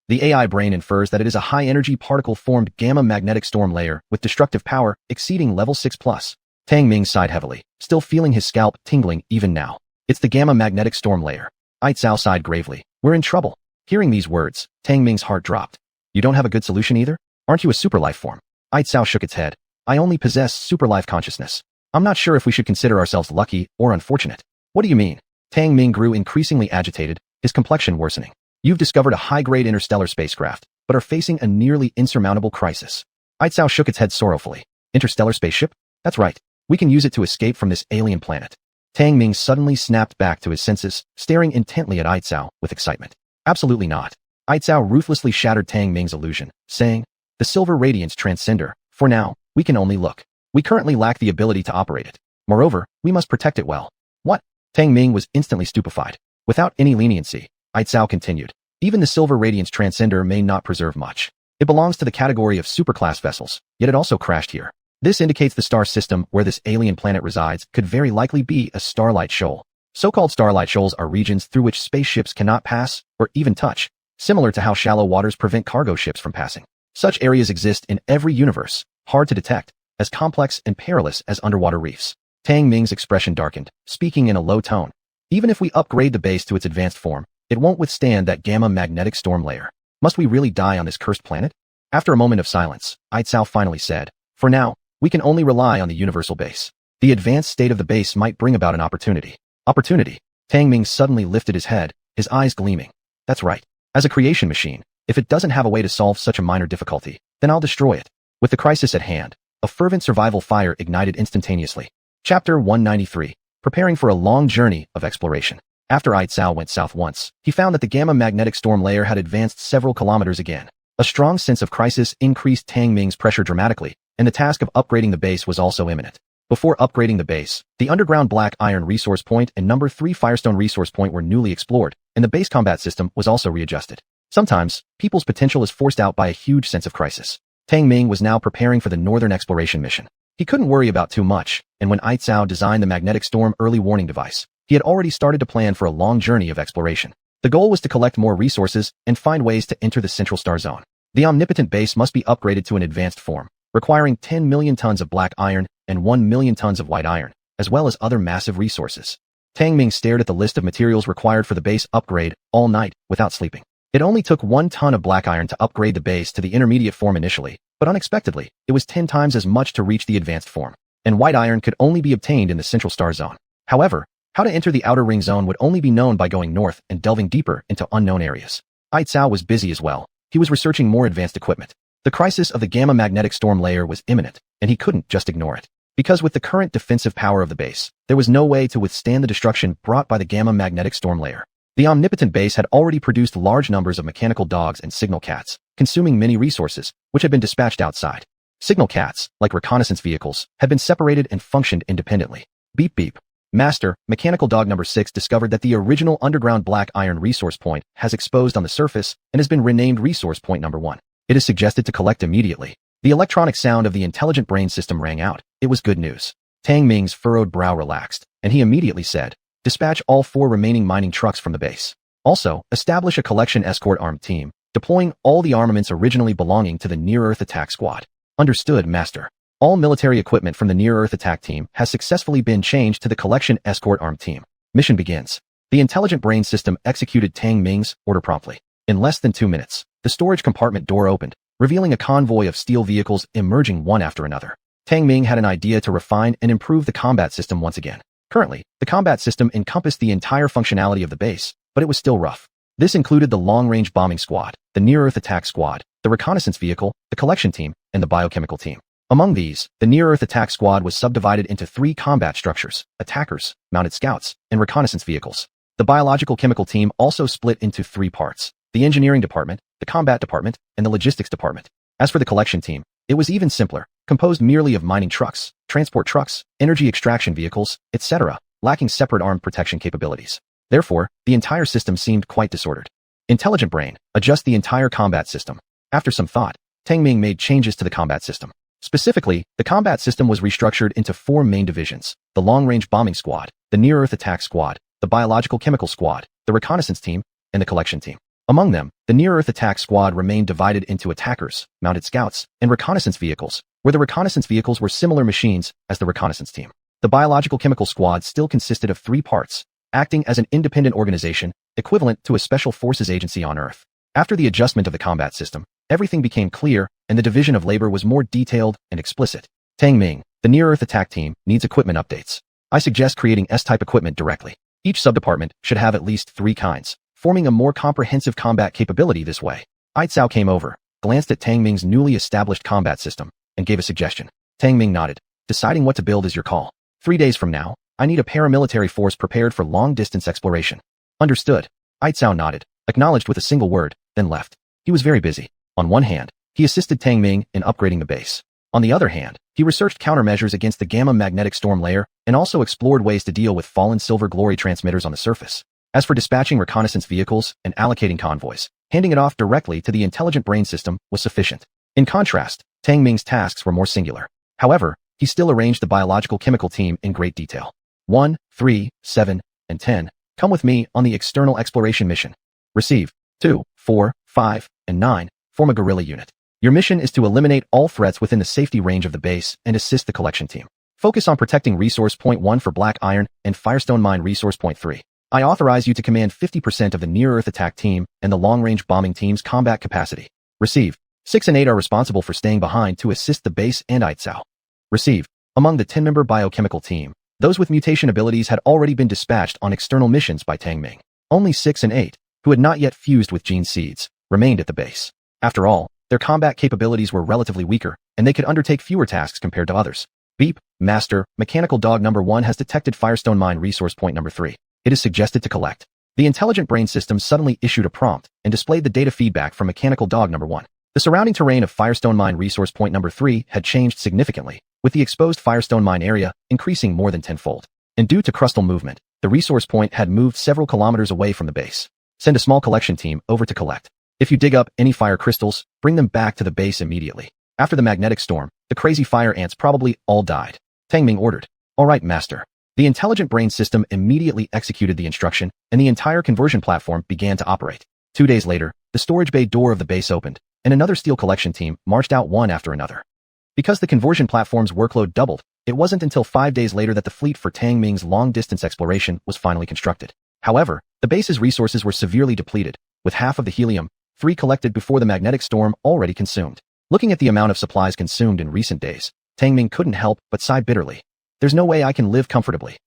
The AI brain infers that it is a high-energy particle-formed gamma magnetic storm layer with destructive power exceeding level 6+. Tang Ming sighed heavily, still feeling his scalp tingling even now. "It's the gamma magnetic storm layer." Aitzao sighed gravely. "We're in trouble." Hearing these words, Tang Ming's heart dropped. "You don't have a good solution either? Aren't you a super life form?" Aitzao shook its head. "I only possess super life consciousness. I'm not sure if we should consider ourselves lucky or unfortunate." "What do you mean?" Tang Ming grew increasingly agitated, his complexion worsening. "You've discovered a high-grade interstellar spacecraft, but are facing a nearly insurmountable crisis." Aitzao shook its head sorrowfully. "Interstellar spaceship? That's right. We can use it to escape from this alien planet." Tang Ming suddenly snapped back to his senses, staring intently at Aitzao with excitement. "Absolutely not." Aitzao ruthlessly shattered Tang Ming's illusion, saying, "The Silver Radiance Transcender, for now, we can only look. We currently lack the ability to operate it. Moreover, we must protect it well." "What?" Tang Ming was instantly stupefied. Without any leniency, Aitzao continued, "Even the Silver Radiance Transcender may not preserve much. It belongs to the category of superclass vessels, yet it also crashed here. This indicates the star system where this alien planet resides could very likely be a starlight shoal. So-called starlight shoals are regions through which spaceships cannot pass or even touch, similar to how shallow waters prevent cargo ships from passing. Such areas exist in every universe, hard to detect, as complex and perilous as underwater reefs." Tang Ming's expression darkened, speaking in a low tone. "Even if we upgrade the base to its advanced form, it won't withstand that gamma magnetic storm layer. Must we really die on this cursed planet?" After a moment of silence, Aitzao finally said, "For now, we can only rely on the universal base. The advanced state of the base might bring about an opportunity." "Opportunity?" Tang Ming suddenly lifted his head, his eyes gleaming. "That's right. As a creation machine, if it doesn't have a way to solve such a minor difficulty, then I'll destroy it." With the crisis at hand, a fervent survival fire ignited instantaneously. Chapter 193. Preparing for a long journey of exploration. After Aitzao went south once, he found that the gamma magnetic storm layer had advanced several kilometers again. A strong sense of crisis increased Tang Ming's pressure dramatically, and the task of upgrading the base was also imminent. Before upgrading the base, the underground Black Iron Resource Point and Number 3 Firestone Resource Point were newly explored, and the base combat system was also readjusted. Sometimes, people's potential is forced out by a huge sense of crisis. Tang Ming was now preparing for the northern exploration mission. He couldn't worry about too much, and when Aitzao designed the magnetic storm early warning device, he had already started to plan for a long journey of exploration. The goal was to collect more resources and find ways to enter the central star zone. The omnipotent base must be upgraded to an advanced form, requiring 10 million tons of black iron and 1 million tons of white iron, as well as other massive resources. Tang Ming stared at the list of materials required for the base upgrade all night without sleeping. It only took 1 ton of black iron to upgrade the base to the intermediate form initially, but unexpectedly, it was 10 times as much to reach the advanced form, and white iron could only be obtained in the central star zone. However, how to enter the outer ring zone would only be known by going north and delving deeper into unknown areas. Aitzao was busy as well. He was researching more advanced equipment. The crisis of the gamma magnetic storm layer was imminent, and he couldn't just ignore it. Because with the current defensive power of the base, there was no way to withstand the destruction brought by the gamma magnetic storm layer. The omnipotent base had already produced large numbers of mechanical dogs and signal cats, consuming many resources, which had been dispatched outside. Signal cats, like reconnaissance vehicles, had been separated and functioned independently. Beep beep. Master, mechanical dog number 6 discovered that the original underground black iron resource point has exposed on the surface and has been renamed resource point number 1. It is suggested to collect immediately. The electronic sound of the intelligent brain system rang out. It was good news. Tang Ming's furrowed brow relaxed, and he immediately said, "Dispatch all 4 remaining mining trucks from the base. Also, establish a collection escort armed team, deploying all the armaments originally belonging to the Near-Earth Attack Squad." "Understood, Master." All military equipment from the Near-Earth Attack Team has successfully been changed to the Collection Escort Armed Team. Mission begins. The intelligent brain system executed Tang Ming's order promptly. In less than 2 minutes, the storage compartment door opened, revealing a convoy of steel vehicles emerging one after another. Tang Ming had an idea to refine and improve the combat system once again. Currently, the combat system encompassed the entire functionality of the base, but it was still rough. This included the long-range bombing squad, the Near-Earth Attack Squad, the reconnaissance vehicle, the collection team, and the biochemical team. Among these, the Near-Earth Attack Squad was subdivided into 3 combat structures: attackers, mounted scouts, and reconnaissance vehicles. The biological chemical team also split into 3 parts: the engineering department, the combat department, and the logistics department. As for the collection team, it was even simpler, composed merely of mining trucks, transport trucks, energy extraction vehicles, etc., lacking separate armed protection capabilities. Therefore, the entire system seemed quite disordered. Intelligent Brain, adjust the entire combat system. After some thought, Tang Ming made changes to the combat system. Specifically, the combat system was restructured into 4 main divisions: the long-range bombing squad, the near-Earth attack squad, the biological chemical squad, the reconnaissance team, and the collection team. Among them, the near-Earth attack squad remained divided into attackers, mounted scouts, and reconnaissance vehicles, where the reconnaissance vehicles were similar machines as the reconnaissance team. The biological chemical squad still consisted of 3 parts, acting as an independent organization, equivalent to a special forces agency on Earth. After the adjustment of the combat system, everything became clear, and the division of labor was more detailed and explicit. Tang Ming, the near-Earth attack team, needs equipment updates. I suggest creating S-type equipment directly. Each subdepartment should have at least 3 kinds, forming a more comprehensive combat capability this way. Aitzao came over, glanced at Tang Ming's newly established combat system, and gave a suggestion. Tang Ming nodded. Deciding what to build is your call. 3 days from now, I need a paramilitary force prepared for long-distance exploration. Understood. Aitzao nodded, acknowledged with a single word, then left. He was very busy. On one hand, he assisted Tang Ming in upgrading the base. On the other hand, he researched countermeasures against the gamma magnetic storm layer and also explored ways to deal with fallen silver glory transmitters on the surface. As for dispatching reconnaissance vehicles and allocating convoys, handing it off directly to the intelligent brain system was sufficient. In contrast, Tang Ming's tasks were more singular. However, he still arranged the biological chemical team in great detail. 1, 3, 7, and 10. Come with me on the external exploration mission. Receive. 2, 4, 5, and 9. Form a guerrilla unit. Your mission is to eliminate all threats within the safety range of the base and assist the collection team. Focus on protecting Resource Point 1 for Black Iron and Firestone Mine Resource Point 3. I authorize you to command 50% of the near-Earth attack team and the long-range bombing team's combat capacity. Receive. 6 and 8 are responsible for staying behind to assist the base and Aitzao. Receive. Among the 10-member biochemical team, those with mutation abilities had already been dispatched on external missions by Tang Ming. Only 6 and 8, who had not yet fused with gene seeds, remained at the base. After all, their combat capabilities were relatively weaker, and they could undertake fewer tasks compared to others. Beep, Master, Mechanical Dog Number 1 has detected Firestone Mine Resource Point Number 3. It is suggested to collect. The intelligent brain system suddenly issued a prompt and displayed the data feedback from Mechanical Dog Number 1. The surrounding terrain of Firestone Mine Resource Point Number 3 had changed significantly, with the exposed Firestone Mine area increasing more than tenfold. And due to crustal movement, the resource point had moved several kilometers away from the base. Send a small collection team over to collect. If you dig up any fire crystals, bring them back to the base immediately. After the magnetic storm, the crazy fire ants probably all died. Tang Ming ordered. All right, Master. The intelligent brain system immediately executed the instruction, and the entire conversion platform began to operate. 2 days later, the storage bay door of the base opened, and another steel collection team marched out one after another. Because the conversion platform's workload doubled, it wasn't until 5 days later that the fleet for Tang Ming's long-distance exploration was finally constructed. However, the base's resources were severely depleted, with half of the helium-3 collected before the magnetic storm already consumed. Looking at the amount of supplies consumed in recent days, Tang Ming couldn't help but sigh bitterly. There's no way I can live comfortably.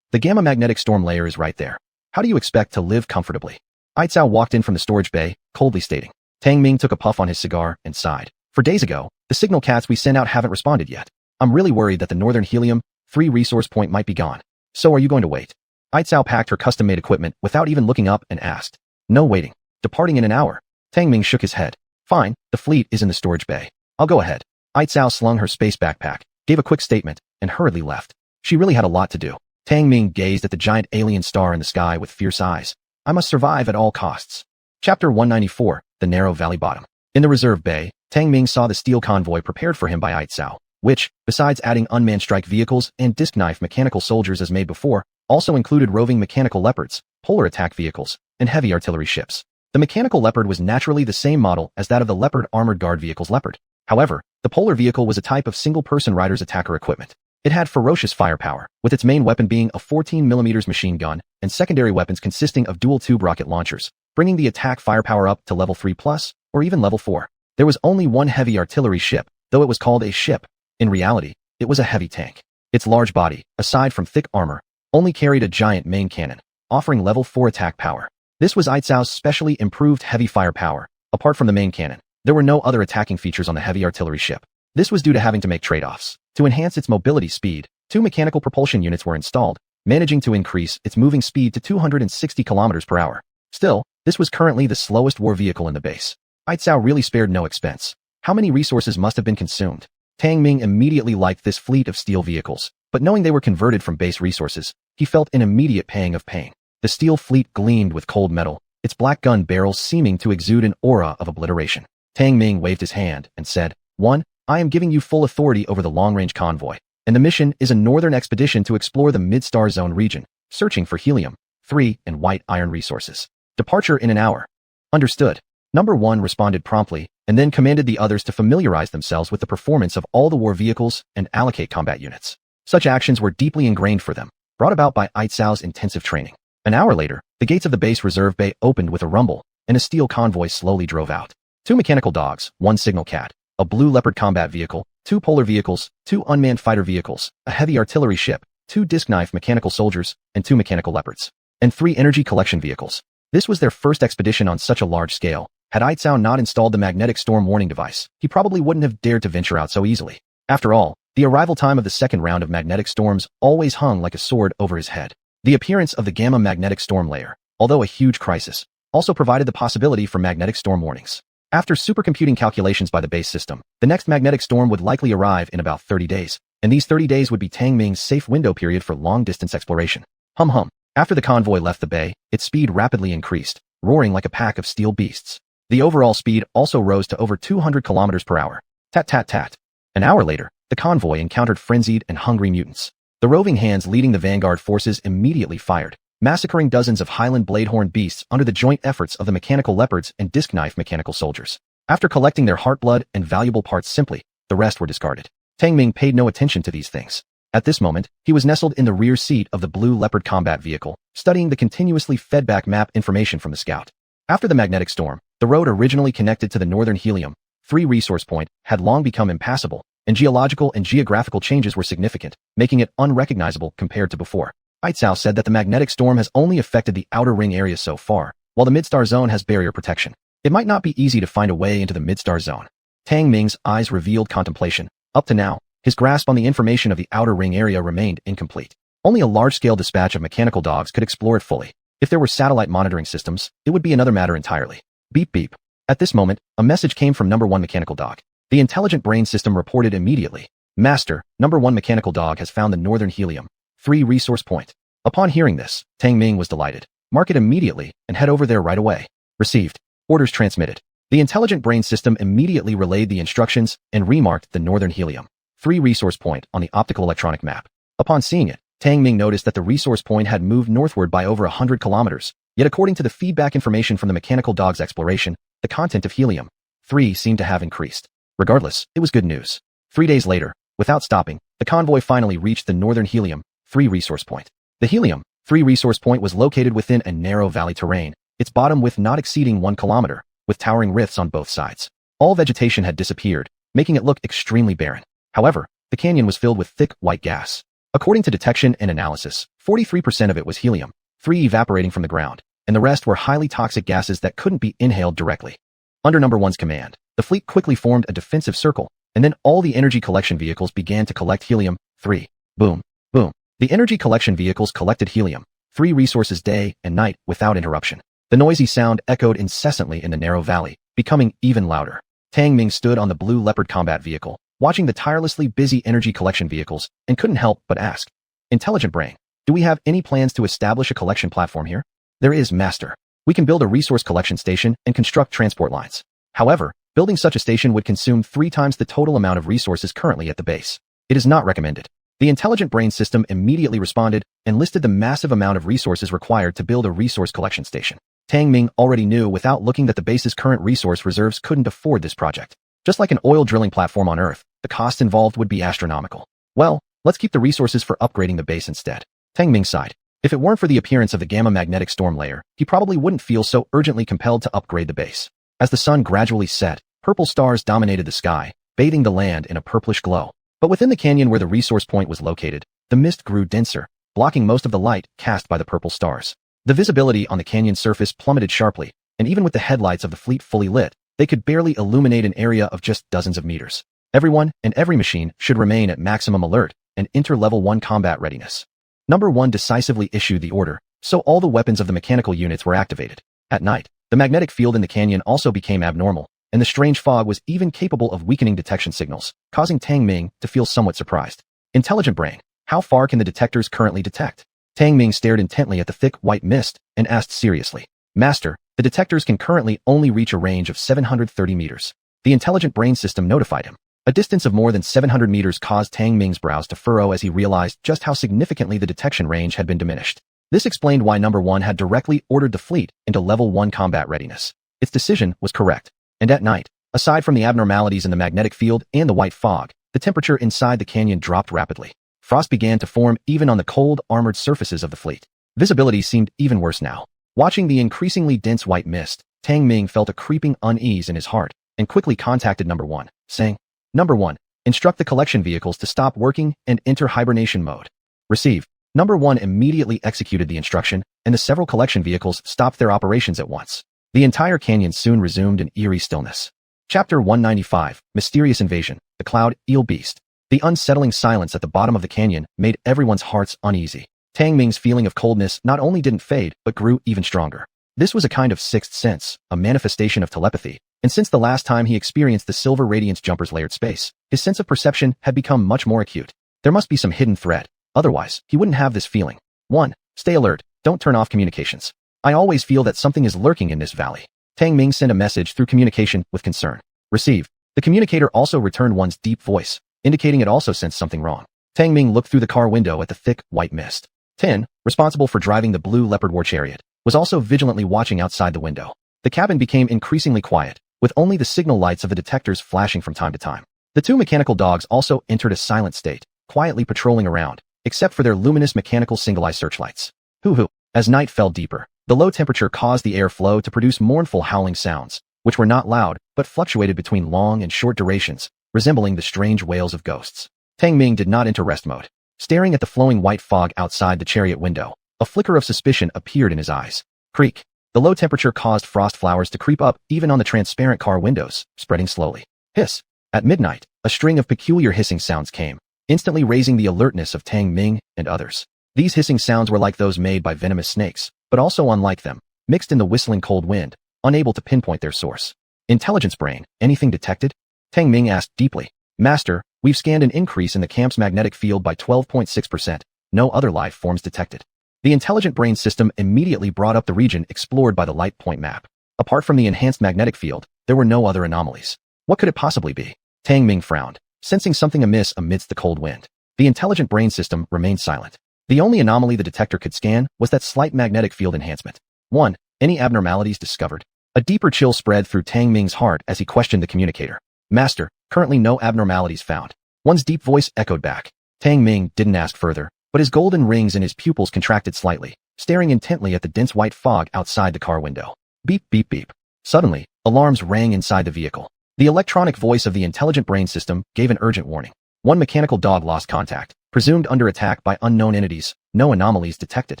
The gamma magnetic storm layer is right there. How do you expect to live comfortably? Aitzao walked in from the storage bay, coldly stating. Tang Ming took a puff on his cigar and sighed. For days ago, the signal cats we sent out haven't responded yet. I'm really worried that the northern helium-3 resource point might be gone. So are you going to wait? Aitzao packed her custom-made equipment without even looking up and asked. No waiting. Departing in an hour. Tang Ming shook his head. Fine, the fleet is in the storage bay. I'll go ahead. Aitzao slung her space backpack, gave a quick statement, and hurriedly left. She really had a lot to do. Tang Ming gazed at the giant alien star in the sky with fierce eyes. I must survive at all costs. Chapter 194, The Narrow Valley Bottom. In the reserve bay, Tang Ming saw the steel convoy prepared for him by Aitzao, which, besides adding unmanned strike vehicles and disc knife mechanical soldiers as made before, also included roving mechanical leopards, polar attack vehicles, and heavy artillery ships. The mechanical leopard was naturally the same model as that of the Leopard armored guard vehicle's Leopard. However, the polar vehicle was a type of single-person rider's attacker equipment. It had ferocious firepower, with its main weapon being a 14mm machine gun and secondary weapons consisting of dual-tube rocket launchers, bringing the attack firepower up to level 3+, or even level 4. There was only one heavy artillery ship, though it was called a ship. In reality, it was a heavy tank. Its large body, aside from thick armor, only carried a giant main cannon, offering level 4 attack power. This was Aitzao's specially improved heavy firepower. Apart from the main cannon, there were no other attacking features on the heavy artillery ship. This was due to having to make trade-offs. To enhance its mobility speed, 2 mechanical propulsion units were installed, managing to increase its moving speed to 260 km per hour. Still, this was currently the slowest war vehicle in the base. Aitzao really spared no expense. How many resources must have been consumed? Tang Ming immediately liked this fleet of steel vehicles, but knowing they were converted from base resources, he felt an immediate pang of pain. The steel fleet gleamed with cold metal, its black gun barrels seeming to exude an aura of obliteration. Tang Ming waved his hand and said, 1. I am giving you full authority over the long-range convoy, and the mission is a northern expedition to explore the mid-star zone region, searching for helium, 3, and white iron resources. Departure in an hour. Understood. Number 1 responded promptly, and then commanded the others to familiarize themselves with the performance of all the war vehicles and allocate combat units. Such actions were deeply ingrained for them, brought about by Aitzao's intensive training. An hour later, the gates of the base reserve bay opened with a rumble, and a steel convoy slowly drove out. 2 mechanical dogs, 1 signal cat, a blue leopard combat vehicle, 2 polar vehicles, 2 unmanned fighter vehicles, a heavy artillery ship, 2 disc knife mechanical soldiers, and 2 mechanical leopards, and 3 energy collection vehicles. This was their first expedition on such a large scale. Had Aitzao not installed the magnetic storm warning device, he probably wouldn't have dared to venture out so easily. After all, the arrival time of the second round of magnetic storms always hung like a sword over his head. The appearance of the gamma magnetic storm layer, although a huge crisis, also provided the possibility for magnetic storm warnings. After supercomputing calculations by the base system, the next magnetic storm would likely arrive in about 30 days, and these 30 days would be Tang Ming's safe window period for long-distance exploration. Hum. After the convoy left the bay, its speed rapidly increased, roaring like a pack of steel beasts. The overall speed also rose to over 200 kilometers per hour. Tat. An hour later, the convoy encountered frenzied and hungry mutants. The roving hands leading the vanguard forces immediately fired, massacring dozens of Highland Bladehorn beasts under the joint efforts of the mechanical leopards and disc knife mechanical soldiers. After collecting their heart blood and valuable parts simply, the rest were discarded. Tang Ming paid no attention to these things. At this moment, he was nestled in the rear seat of the blue leopard combat vehicle, studying the continuously fed-back map information from the scout. After the magnetic storm, the road originally connected to the northern helium-3 resource point had long become impassable, and geological and geographical changes were significant, making it unrecognizable compared to before. Aitzao said that the magnetic storm has only affected the outer ring area so far, while the midstar zone has barrier protection. It might not be easy to find a way into the midstar zone. Tang Ming's eyes revealed contemplation. Up to now, his grasp on the information of the outer ring area remained incomplete. Only a large-scale dispatch of mechanical dogs could explore it fully. If there were satellite monitoring systems, it would be another matter entirely. Beep. At this moment, a message came from number 1 mechanical dog. The intelligent brain system reported immediately. Master, number 1 mechanical dog has found the northern helium-3 resource point. Upon hearing this, Tang Ming was delighted. Mark it immediately and head over there right away. Received. Orders transmitted. The intelligent brain system immediately relayed the instructions and remarked the northern helium-3 resource point on the optical electronic map. Upon seeing it, Tang Ming noticed that the resource point had moved northward by over 100 kilometers, yet according to the feedback information from the mechanical dog's exploration, the content of helium-3 seemed to have increased. Regardless, it was good news. 3 days later, without stopping, the convoy finally reached the northern helium-3 resource point. The helium-3 resource point was located within a narrow valley terrain, its bottom width not exceeding 1 kilometer, with towering rifts on both sides. All vegetation had disappeared, making it look extremely barren. However, the canyon was filled with thick, white gas. According to detection and analysis, 43% of it was helium-3 evaporating from the ground, and the rest were highly toxic gases that couldn't be inhaled directly. Under number 1's command, the fleet quickly formed a defensive circle, and then all the energy collection vehicles began to collect helium-3. Boom. The energy collection vehicles collected helium-3 resources day and night without interruption. The noisy sound echoed incessantly in the narrow valley, becoming even louder. Tang Ming stood on the blue leopard combat vehicle, watching the tirelessly busy energy collection vehicles, and couldn't help but ask, Intelligent Brain, do we have any plans to establish a collection platform here? There is, Master. We can build a resource collection station and construct transport lines. However, building such a station would consume 3 times the total amount of resources currently at the base. It is not recommended. The intelligent brain system immediately responded and listed the massive amount of resources required to build a resource collection station. Tang Ming already knew without looking that the base's current resource reserves couldn't afford this project. Just like an oil drilling platform on Earth, the costs involved would be astronomical. Well, let's keep the resources for upgrading the base instead. Tang Ming sighed. If it weren't for the appearance of the gamma magnetic storm layer, he probably wouldn't feel so urgently compelled to upgrade the base. As the sun gradually set, purple stars dominated the sky, bathing the land in a purplish glow. But within the canyon where the resource point was located, the mist grew denser, blocking most of the light cast by the purple stars. The visibility on the canyon surface plummeted sharply, and even with the headlights of the fleet fully lit, they could barely illuminate an area of just dozens of meters. Everyone and every machine should remain at maximum alert and enter level 1 combat readiness. Number 1 decisively issued the order, so all the weapons of the mechanical units were activated. At night, the magnetic field in the canyon also became abnormal, and the strange fog was even capable of weakening detection signals, causing Tang Ming to feel somewhat surprised. Intelligent brain, how far can the detectors currently detect? Tang Ming stared intently at the thick white mist and asked seriously. Master, the detectors can currently only reach a range of 730 meters. The intelligent brain system notified him. A distance of more than 700 meters caused Tang Ming's brows to furrow as he realized just how significantly the detection range had been diminished. This explained why Number 1 had directly ordered the fleet into Level 1 combat readiness. Its decision was correct. And at night, aside from the abnormalities in the magnetic field and the white fog, the temperature inside the canyon dropped rapidly. Frost began to form even on the cold, armored surfaces of the fleet. Visibility seemed even worse now. Watching the increasingly dense white mist, Tang Ming felt a creeping unease in his heart and quickly contacted Number 1, saying, Number 1, instruct the collection vehicles to stop working and enter hibernation mode. Receive. Number 1 immediately executed the instruction, and the several collection vehicles stopped their operations at once. The entire canyon soon resumed an eerie stillness. Chapter 195, Mysterious Invasion, the Cloud Eel Beast. The unsettling silence at the bottom of the canyon made everyone's hearts uneasy. Tang Ming's feeling of coldness not only didn't fade, but grew even stronger. This was a kind of sixth sense, a manifestation of telepathy, and since the last time he experienced the silver radiance jumper's layered space, his sense of perception had become much more acute. There must be some hidden threat, otherwise, he wouldn't have this feeling. 1. Stay alert, don't turn off communications. I always feel that something is lurking in this valley. Tang Ming sent a message through communication with concern. Receive. The communicator also returned one's deep voice, indicating it also sensed something wrong. Tang Ming looked through the car window at the thick, white mist. 10, responsible for driving the blue leopard war chariot, was also vigilantly watching outside the window. The cabin became increasingly quiet, with only the signal lights of the detectors flashing from time to time. The 2 mechanical dogs also entered a silent state, quietly patrolling around, except for their luminous mechanical single-eye searchlights. Hoo-hoo. As night fell deeper, the low temperature caused the air flow to produce mournful howling sounds, which were not loud, but fluctuated between long and short durations, resembling the strange wails of ghosts. Tang Ming did not enter rest mode. Staring at the flowing white fog outside the chariot window, a flicker of suspicion appeared in his eyes. Creak. The low temperature caused frost flowers to creep up even on the transparent car windows, spreading slowly. Hiss. At midnight, a string of peculiar hissing sounds came, instantly raising the alertness of Tang Ming and others. These hissing sounds were like those made by venomous snakes, but also unlike them, mixed in the whistling cold wind, unable to pinpoint their source. Intelligence brain, anything detected? Tang Ming asked deeply. Master, we've scanned an increase in the camp's magnetic field by 12.6%. No other life forms detected. The intelligent brain system immediately brought up the region explored by the light point map. Apart from the enhanced magnetic field, there were no other anomalies. What could it possibly be? Tang Ming frowned, sensing something amiss amidst the cold wind. The intelligent brain system remained silent. The only anomaly the detector could scan was that slight magnetic field enhancement. 1. Any abnormalities discovered? A deeper chill spread through Tang Ming's heart as he questioned the communicator. Master, currently no abnormalities found. One's deep voice echoed back. Tang Ming didn't ask further, but his golden rings and his pupils contracted slightly, staring intently at the dense white fog outside the car window. Beep, beep, beep. Suddenly, alarms rang inside the vehicle. The electronic voice of the intelligent brain system gave an urgent warning. 1 mechanical dog lost contact, presumed under attack by unknown entities, no anomalies detected.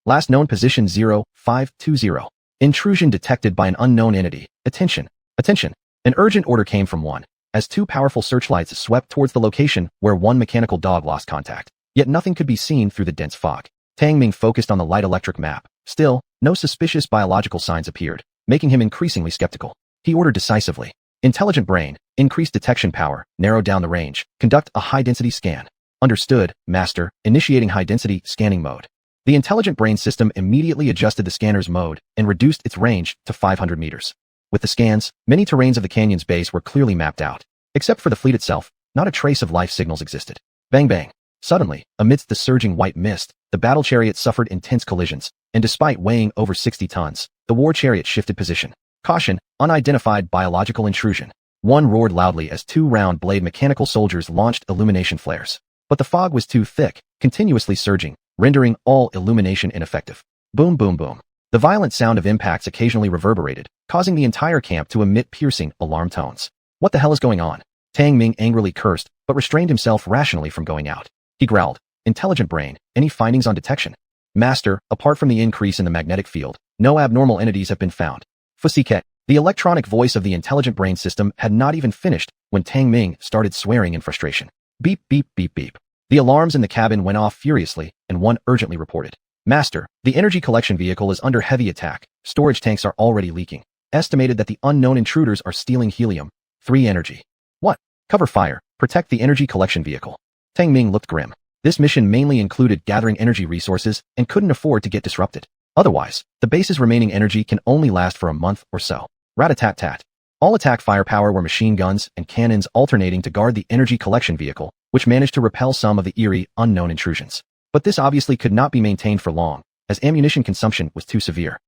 Last known position 0520. Intrusion detected by an unknown entity. Attention. Attention. An urgent order came from 1, as 2 powerful searchlights swept towards the location where 1 mechanical dog lost contact. Yet nothing could be seen through the dense fog. Tang Ming focused on the light electric map. Still, no suspicious biological signs appeared, making him increasingly skeptical. He ordered decisively. Intelligent brain, increase detection power, narrow down the range, conduct a high-density scan. Understood, Master, initiating high-density scanning mode. The intelligent brain system immediately adjusted the scanner's mode and reduced its range to 500 meters. With the scans, many terrains of the canyon's base were clearly mapped out. Except for the fleet itself, not a trace of life signals existed. Bang bang. Suddenly, amidst the surging white mist, the battle chariot suffered intense collisions, and despite weighing over 60 tons, the war chariot shifted position. Caution, unidentified biological intrusion. 1 roared loudly as 2 round-blade mechanical soldiers launched illumination flares. But the fog was too thick, continuously surging, rendering all illumination ineffective. Boom, boom, boom. The violent sound of impacts occasionally reverberated, causing the entire camp to emit piercing alarm tones. What the hell is going on? Tang Ming angrily cursed, but restrained himself rationally from going out. He growled. Intelligent brain, any findings on detection? Master, apart from the increase in the magnetic field, no abnormal entities have been found. Fusiket. The electronic voice of the intelligent brain system had not even finished when Tang Ming started swearing in frustration. Beep, beep, beep, beep. The alarms in the cabin went off furiously, and 1 urgently reported. Master, the energy collection vehicle is under heavy attack. Storage tanks are already leaking. estimated that the unknown intruders are stealing helium-3 energy. What? Cover fire. Protect the energy collection vehicle. Tang Ming looked grim. This mission mainly included gathering energy resources and couldn't afford to get disrupted. Otherwise, the base's remaining energy can only last for a month or so. Rat-a-tat-tat. All attack firepower were machine guns and cannons alternating to guard the energy collection vehicle, which managed to repel some of the eerie, unknown intrusions. But this obviously could not be maintained for long, as ammunition consumption was too severe.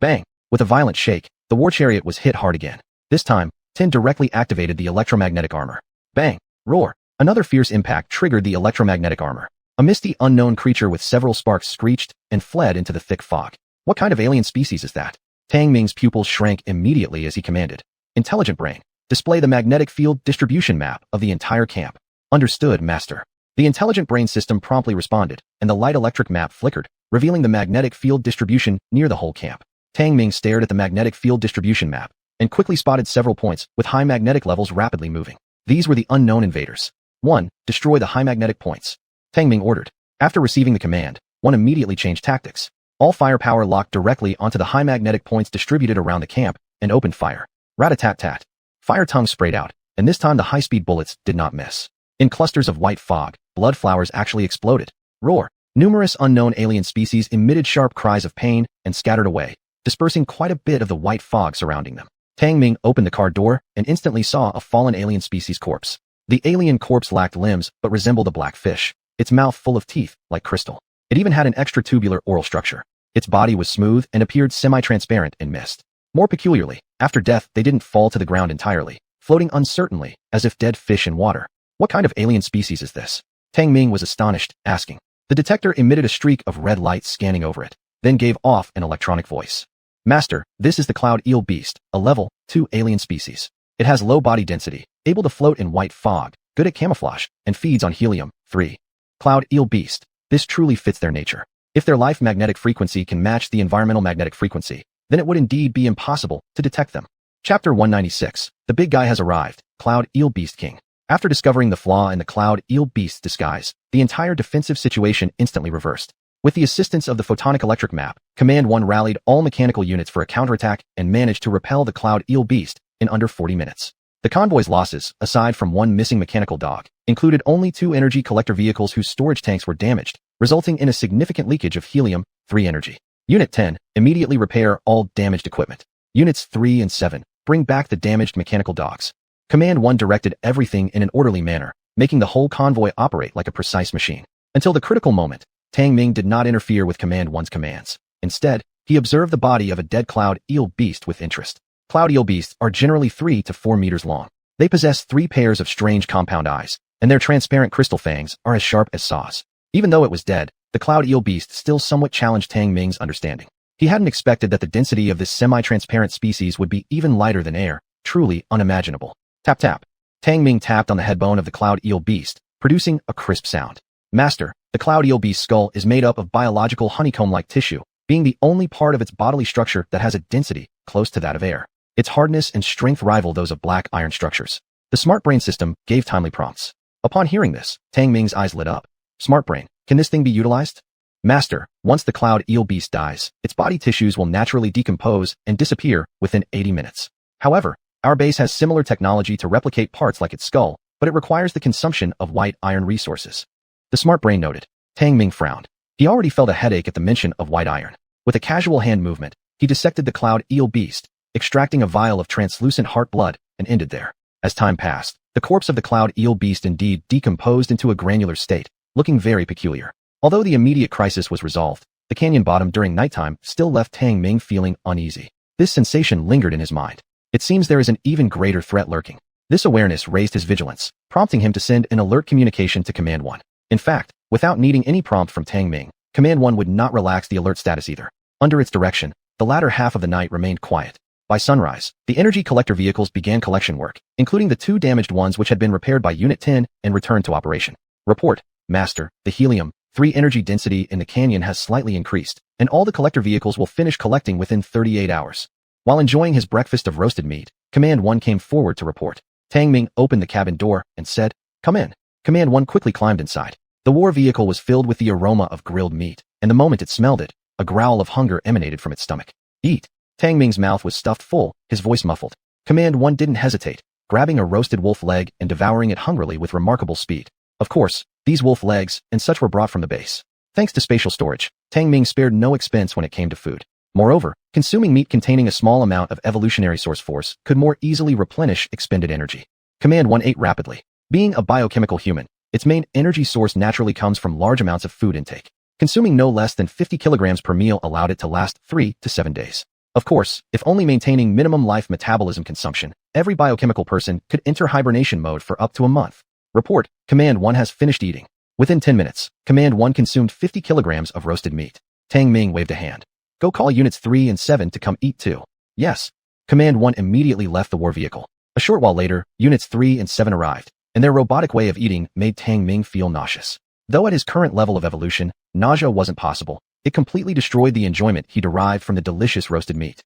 Bang! With a violent shake, the war chariot was hit hard again. This time, Tin directly activated the electromagnetic armor. Bang! Roar! Another fierce impact triggered the electromagnetic armor. A misty, unknown creature with several sparks screeched and fled into the thick fog. What kind of alien species is that? Tang Ming's pupils shrank immediately as he commanded. Intelligent brain, display the magnetic field distribution map of the entire camp. Understood, Master. The intelligent brain system promptly responded, and the light electric map flickered, revealing the magnetic field distribution near the whole camp. Tang Ming stared at the magnetic field distribution map and quickly spotted several points with high magnetic levels rapidly moving. These were the unknown invaders. 1. Destroy the high magnetic points. Tang Ming ordered. After receiving the command, 1 immediately changed tactics. All firepower locked directly onto the high magnetic points distributed around the camp and opened fire. Rat-a-tat-tat. Fire tongues sprayed out, and this time the high-speed bullets did not miss. In clusters of white fog, blood flowers actually exploded. Roar. Numerous unknown alien species emitted sharp cries of pain and scattered away, dispersing quite a bit of the white fog surrounding them. Tang Ming opened the car door and instantly saw a fallen alien species corpse. The alien corpse lacked limbs but resembled a black fish, its mouth full of teeth, like crystal. It even had an extra-tubular oral structure. Its body was smooth and appeared semi-transparent in mist. More peculiarly, after death they didn't fall to the ground entirely, floating uncertainly, as if dead fish in water. What kind of alien species is this? Tang Ming was astonished, asking. The detector emitted a streak of red light scanning over it, then gave off an electronic voice. Master, this is the cloud eel beast, a level 2 alien species. It has low body density, able to float in white fog, good at camouflage, and feeds on helium-3. Cloud eel beast. This truly fits their nature. If their life magnetic frequency can match the environmental magnetic frequency, then it would indeed be impossible to detect them. Chapter 196. The big guy has arrived. Cloud Eel Beast King. After discovering the flaw in the Cloud Eel Beast's disguise, the entire defensive situation instantly reversed. With the assistance of the photonic electric map, Command 1 rallied all mechanical units for a counterattack and managed to repel the Cloud Eel Beast in under 40 minutes. The convoy's losses, aside from 1 missing mechanical dog, included only 2 energy collector vehicles whose storage tanks were damaged, resulting in a significant leakage of helium-3 energy. Unit 10, immediately repair all damaged equipment. Units 3 and 7, bring back the damaged mechanical dogs. Command 1 directed everything in an orderly manner, making the whole convoy operate like a precise machine. Until the critical moment, Tang Ming did not interfere with Command 1's commands. Instead, he observed the body of a dead cloud eel beast with interest. Cloud eel beasts are generally 3 to 4 meters long. They possess 3 pairs of strange compound eyes, and their transparent crystal fangs are as sharp as saws. Even though it was dead, the cloud eel beast still somewhat challenged Tang Ming's understanding. He hadn't expected that the density of this semi-transparent species would be even lighter than air, truly unimaginable. Tap tap. Tang Ming tapped on the headbone of the cloud eel beast, producing a crisp sound. Master, the cloud eel beast's skull is made up of biological honeycomb-like tissue, being the only part of its bodily structure that has a density close to that of air. Its hardness and strength rival those of black iron structures. The smart brain system gave timely prompts. Upon hearing this, Tang Ming's eyes lit up. Smart brain, can this thing be utilized? Master, once the cloud eel beast dies, its body tissues will naturally decompose and disappear within 80 minutes. However, our base has similar technology to replicate parts like its skull, but it requires the consumption of white iron resources. The smart brain noted. Tang Ming frowned. He already felt a headache at the mention of white iron. With a casual hand movement, he dissected the cloud eel beast, extracting a vial of translucent heart blood, and ended there. As time passed, the corpse of the cloud eel beast indeed decomposed into a granular state, looking very peculiar. Although the immediate crisis was resolved, the canyon bottom during nighttime still left Tang Ming feeling uneasy. This sensation lingered in his mind. It seems there is an even greater threat lurking. This awareness raised his vigilance, prompting him to send an alert communication to Command 1. In fact, without needing any prompt from Tang Ming, Command 1 would not relax the alert status either. Under its direction, the latter half of the night remained quiet. By sunrise, the energy collector vehicles began collection work, including the 2 damaged ones which had been repaired by Unit 10 and returned to operation. Report, Master, the helium-3 energy density in the canyon has slightly increased, and all the collector vehicles will finish collecting within 38 hours. While enjoying his breakfast of roasted meat, Command 1 came forward to report. Tang Ming opened the cabin door and said, "Come in." Command 1 quickly climbed inside. The war vehicle was filled with the aroma of grilled meat, and the moment it smelled it, a growl of hunger emanated from its stomach. "Eat." Tang Ming's mouth was stuffed full, his voice muffled. Command 1 didn't hesitate, grabbing a roasted wolf leg and devouring it hungrily with remarkable speed. Of course, these wolf legs and such were brought from the base. Thanks to spatial storage, Tang Ming spared no expense when it came to food. Moreover, consuming meat containing a small amount of evolutionary source force could more easily replenish expended energy. Command 1 ate rapidly. Being a biochemical human, its main energy source naturally comes from large amounts of food intake. Consuming no less than 50 kilograms per meal allowed it to last 3 to 7 days. Of course, if only maintaining minimum life metabolism consumption, every biochemical person could enter hibernation mode for up to a month. Report, Command 1 has finished eating. Within 10 minutes, Command 1 consumed 50 kilograms of roasted meat. Tang Ming waved a hand. Go call Units 3 and 7 to come eat too. Yes. Command 1 immediately left the war vehicle. A short while later, Units 3 and 7 arrived, and their robotic way of eating made Tang Ming feel nauseous. Though at his current level of evolution, nausea wasn't possible, it completely destroyed the enjoyment he derived from the delicious roasted meat.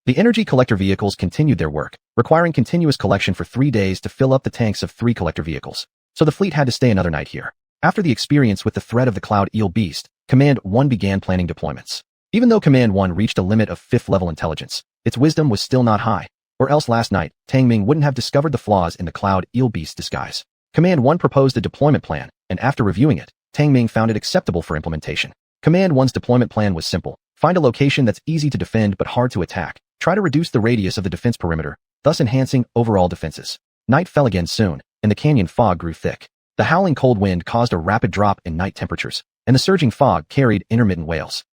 The energy collector vehicles continued their work, requiring continuous collection for 3 days to fill up the tanks of 3 collector vehicles. So the fleet had to stay another night here. After the experience with the threat of the Cloud Eel Beast, Command 1 began planning deployments. Even though Command 1 reached a limit of 5th level intelligence, its wisdom was still not high, or else last night, Tang Ming wouldn't have discovered the flaws in the Cloud Eel Beast's disguise. Command 1 proposed a deployment plan, and after reviewing it, Tang Ming found it acceptable for implementation. Command 1's deployment plan was simple. Find a location that's easy to defend but hard to attack. Try to reduce the radius of the defense perimeter, thus enhancing overall defenses. Night fell again soon, and the canyon fog grew thick. The howling cold wind caused a rapid drop in night temperatures, and the surging fog carried intermittent wails.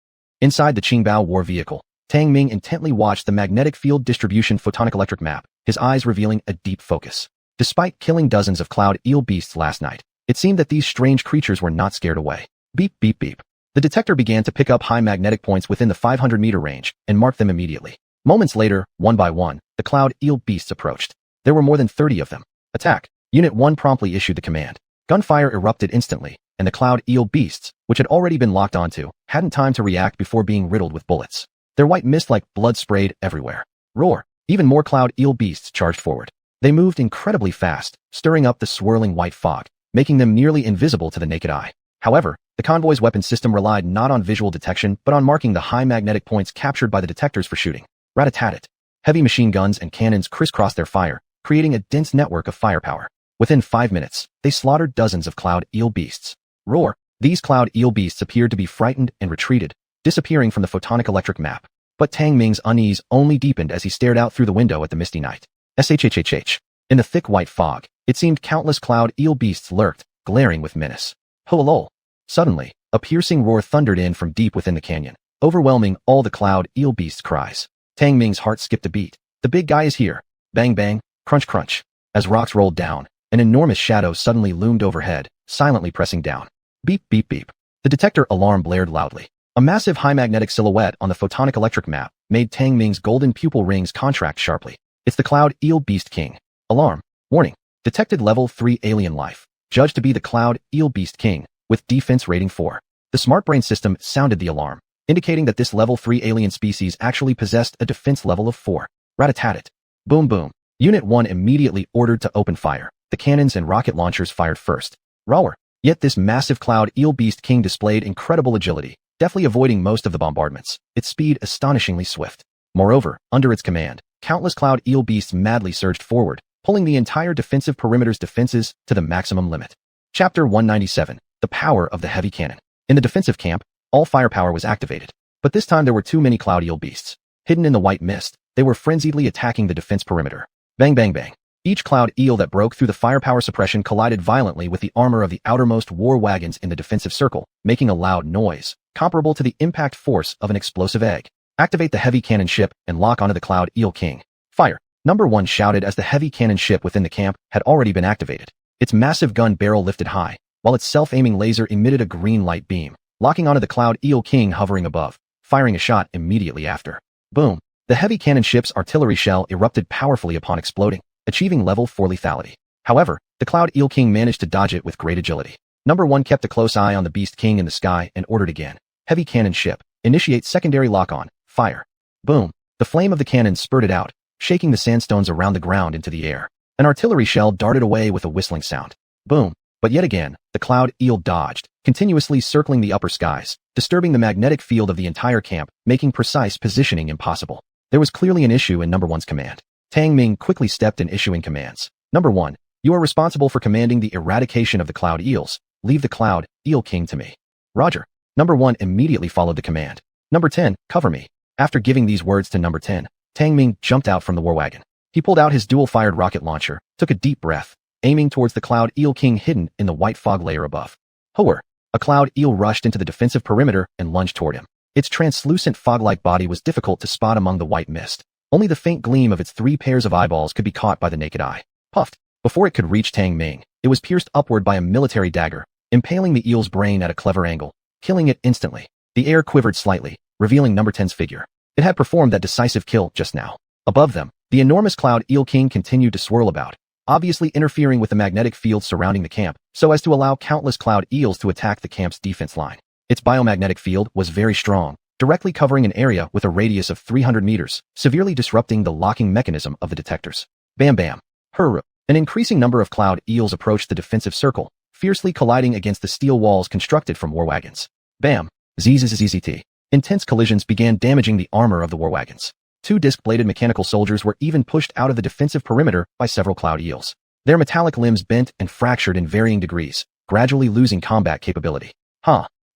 Inside the Qingbao war vehicle, Tang Ming intently watched the magnetic field distribution photonic electric map, his eyes revealing a deep focus. Despite killing dozens of Cloud Eel Beasts last night, it seemed that these strange creatures were not scared away. Beep, beep, beep. The detector began to pick up high magnetic points within the 500-meter range and marked them immediately. Moments later, one by one, the Cloud Eel Beasts approached. There were more than 30 of them. Attack! Unit 1 promptly issued the command. Gunfire erupted instantly, and the Cloud Eel Beasts, which had already been locked onto, hadn't time to react before being riddled with bullets. Their white mist like blood sprayed everywhere. Roar! Even more Cloud Eel Beasts charged forward. They moved incredibly fast, stirring up the swirling white fog, making them nearly invisible to the naked eye. However, the convoy's weapon system relied not on visual detection but on marking the high magnetic points captured by the detectors for shooting. Rat-a-tat-tat. Heavy machine guns and cannons crisscrossed their fire, creating a dense network of firepower. Within 5 minutes, they slaughtered dozens of Cloud Eel Beasts. Roar! These Cloud Eel Beasts appeared to be frightened and retreated, disappearing from the photonic electric map. But Tang Ming's unease only deepened as he stared out through the window at the misty night. SHHHH. In the thick white fog, it seemed countless Cloud Eel Beasts lurked, glaring with menace. Ho-lol. Suddenly, a piercing roar thundered in from deep within the canyon, overwhelming all the Cloud Eel Beasts' cries. Tang Ming's heart skipped a beat. The big guy is here. Bang bang, crunch crunch. As rocks rolled down, an enormous shadow suddenly loomed overhead, silently pressing down. Beep beep beep. The detector alarm blared loudly. A massive high magnetic silhouette on the photonic electric map made Tang Ming's golden pupil rings contract sharply. It's the Cloud Eel Beast King. Alarm. Warning. Detected level 3 alien life. Judged to be the Cloud Eel Beast King, with defense rating 4. The smart brain system sounded the alarm, indicating that this level 3 alien species actually possessed a defense level of 4. Rat-a-tat-tat. Boom boom. Unit 1 immediately ordered to open fire. The cannons and rocket launchers fired first. Roar. Yet this massive Cloud Eel Beast King displayed incredible agility, deftly avoiding most of the bombardments, its speed astonishingly swift. Moreover, under its command, countless Cloud Eel Beasts madly surged forward, pulling the entire defensive perimeter's defenses to the maximum limit. Chapter 197. The Power of the Heavy Cannon. In the defensive camp, all firepower was activated, but this time there were too many Cloud Eel Beasts. Hidden in the white mist, they were frenziedly attacking the defense perimeter. Bang bang bang. Each Cloud Eel that broke through the firepower suppression collided violently with the armor of the outermost war wagons in the defensive circle, making a loud noise, comparable to the impact force of an explosive egg. Activate the heavy cannon ship and lock onto the Cloud Eel King. Fire! Number 1 shouted as the heavy cannon ship within the camp had already been activated. Its massive gun barrel lifted high, while its self-aiming laser emitted a green light beam, locking onto the Cloud Eel King hovering above, firing a shot immediately after. Boom! The heavy cannon ship's artillery shell erupted powerfully upon exploding, achieving level 4 lethality. However, the Cloud Eel King managed to dodge it with great agility. Number 1 kept a close eye on the Beast King in the sky and ordered again. Heavy cannon ship, initiate secondary lock-on, fire. Boom! The flame of the cannon spurted out, shaking the sandstones around the ground into the air. An artillery shell darted away with a whistling sound. Boom! But yet again, the Cloud Eel dodged, continuously circling the upper skies, disturbing the magnetic field of the entire camp, making precise positioning impossible. There was clearly an issue in Number 1's command. Tang Ming quickly stepped in issuing commands. Number 1, you are responsible for commanding the eradication of the cloud eels. Leave the cloud eel king to me. Roger. Number 1 immediately followed the command. Number 10, cover me. After giving these words to Number 10, Tang Ming jumped out from the war wagon. He pulled out his dual-fired rocket launcher, took a deep breath, aiming towards the cloud eel king hidden in the white fog layer above. However, a cloud eel rushed into the defensive perimeter and lunged toward him. Its translucent fog-like body was difficult to spot among the white mist. Only the faint gleam of its 3 pairs of eyeballs could be caught by the naked eye. Puffed. Before it could reach Tang Ming, it was pierced upward by a military dagger, impaling the eel's brain at a clever angle, killing it instantly. The air quivered slightly, revealing Number 10's figure. It had performed that decisive kill just now. Above them, the enormous cloud eel king continued to swirl about, obviously interfering with the magnetic field surrounding the camp, so as to allow countless cloud eels to attack the camp's defense line. Its biomagnetic field was very strong, directly covering an area with a radius of 300 meters, severely disrupting the locking mechanism of the detectors. Bam bam. Hurrah. An increasing number of cloud eels approached the defensive circle, fiercely colliding against the steel walls constructed from war wagons. Bam. Zzzt. Intense collisions began damaging the armor of the war wagons. 2 disc-bladed mechanical soldiers were even pushed out of the defensive perimeter by several cloud eels. Their metallic limbs bent and fractured in varying degrees, gradually losing combat capability.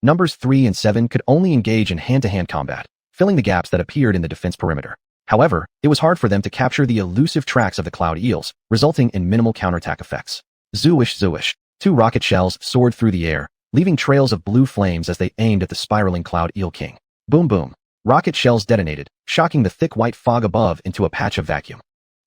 Numbers 3 and 7 could only engage in hand-to-hand combat, filling the gaps that appeared in the defense perimeter. However, it was hard for them to capture the elusive tracks of the cloud eels, resulting in minimal counterattack effects. Zooish zooish. 2 rocket shells soared through the air, leaving trails of blue flames as they aimed at the spiraling cloud eel king. Boom boom. Rocket shells detonated, shocking the thick white fog above into a patch of vacuum.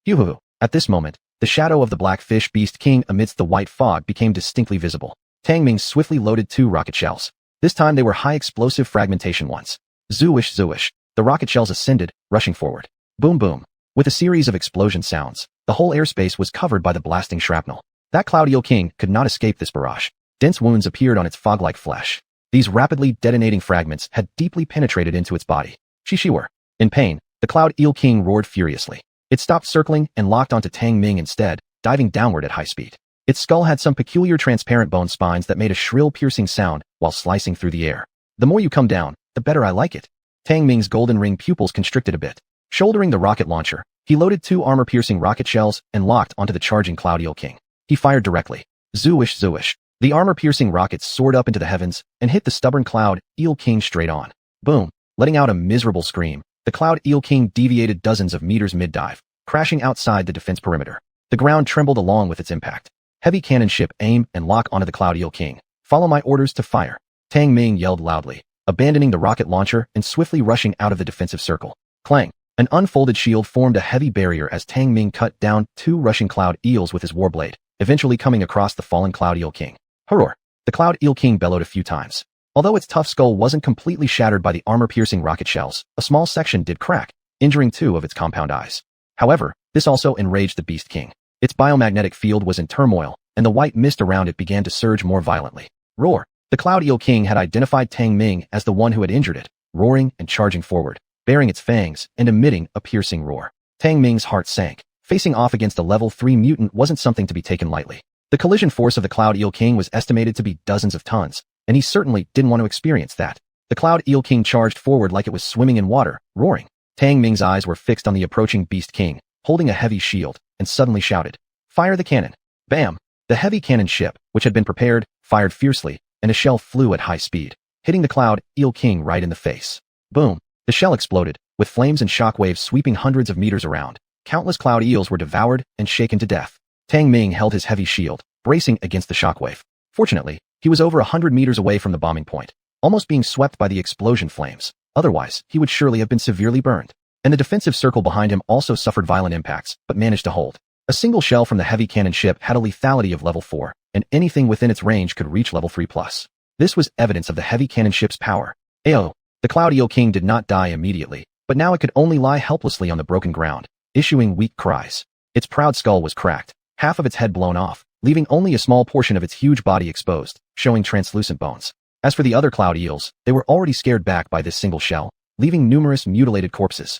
Yoo-hoo. At this moment, the shadow of the black fish beast king amidst the white fog became distinctly visible. Tang Ming swiftly loaded 2 rocket shells. This time they were high-explosive fragmentation ones. Zooish zooish. The rocket shells ascended, rushing forward. Boom boom. With a series of explosion sounds, the whole airspace was covered by the blasting shrapnel. That cloud eel king could not escape this barrage. Dense wounds appeared on its fog-like flesh. These rapidly detonating fragments had deeply penetrated into its body. Shishiwar. In pain, the cloud eel king roared furiously. It stopped circling and locked onto Tang Ming instead, diving downward at high speed. Its skull had some peculiar transparent bone spines that made a shrill piercing sound while slicing through the air. The more you come down, the better I like it. Tang Ming's golden ring pupils constricted a bit. Shouldering the rocket launcher, he loaded 2 armor-piercing rocket shells and locked onto the charging cloud eel king. He fired directly. Zooish zooish. The armor-piercing rockets soared up into the heavens and hit the stubborn cloud eel king straight on. Boom. Letting out a miserable scream, the cloud eel king deviated dozens of meters mid-dive, crashing outside the defense perimeter. The ground trembled along with its impact. Heavy cannon ship aim and lock onto the cloud eel king. Follow my orders to fire. Tang Ming yelled loudly, abandoning the rocket launcher and swiftly rushing out of the defensive circle. Clang. An unfolded shield formed a heavy barrier as Tang Ming cut down 2 rushing cloud eels with his warblade, eventually coming across the fallen cloud eel king. Hurrah! The cloud eel king bellowed a few times. Although its tough skull wasn't completely shattered by the armor-piercing rocket shells, a small section did crack, injuring 2 of its compound eyes. However, this also enraged the beast king. Its biomagnetic field was in turmoil, and the white mist around it began to surge more violently. Roar! The cloud eel king had identified Tang Ming as the one who had injured it, roaring and charging forward, baring its fangs and emitting a piercing roar. Tang Ming's heart sank. Facing off against a level 3 mutant wasn't something to be taken lightly. The collision force of the cloud eel king was estimated to be dozens of tons, and he certainly didn't want to experience that. The cloud eel king charged forward like it was swimming in water, roaring. Tang Ming's eyes were fixed on the approaching beast king, holding a heavy shield, and suddenly shouted, "Fire the cannon!" Bam! The heavy cannon ship, which had been prepared, fired fiercely, and a shell flew at high speed, hitting the cloud eel king right in the face. Boom! The shell exploded, with flames and shockwaves sweeping hundreds of meters around. Countless cloud eels were devoured and shaken to death. Tang Ming held his heavy shield, bracing against the shockwave. Fortunately, he was over 100 meters away from the bombing point, almost being swept by the explosion flames. Otherwise, he would surely have been severely burned. And the defensive circle behind him also suffered violent impacts, but managed to hold. A single shell from the heavy cannon ship had a lethality of level 4, and anything within its range could reach level 3+. This was evidence of the heavy cannon ship's power. Ayo! The cloud eel king did not die immediately, but now it could only lie helplessly on the broken ground, issuing weak cries. Its proud skull was cracked, half of its head blown off, leaving only a small portion of its huge body exposed, showing translucent bones. As for the other cloud eels, they were already scared back by this single shell, leaving numerous mutilated corpses.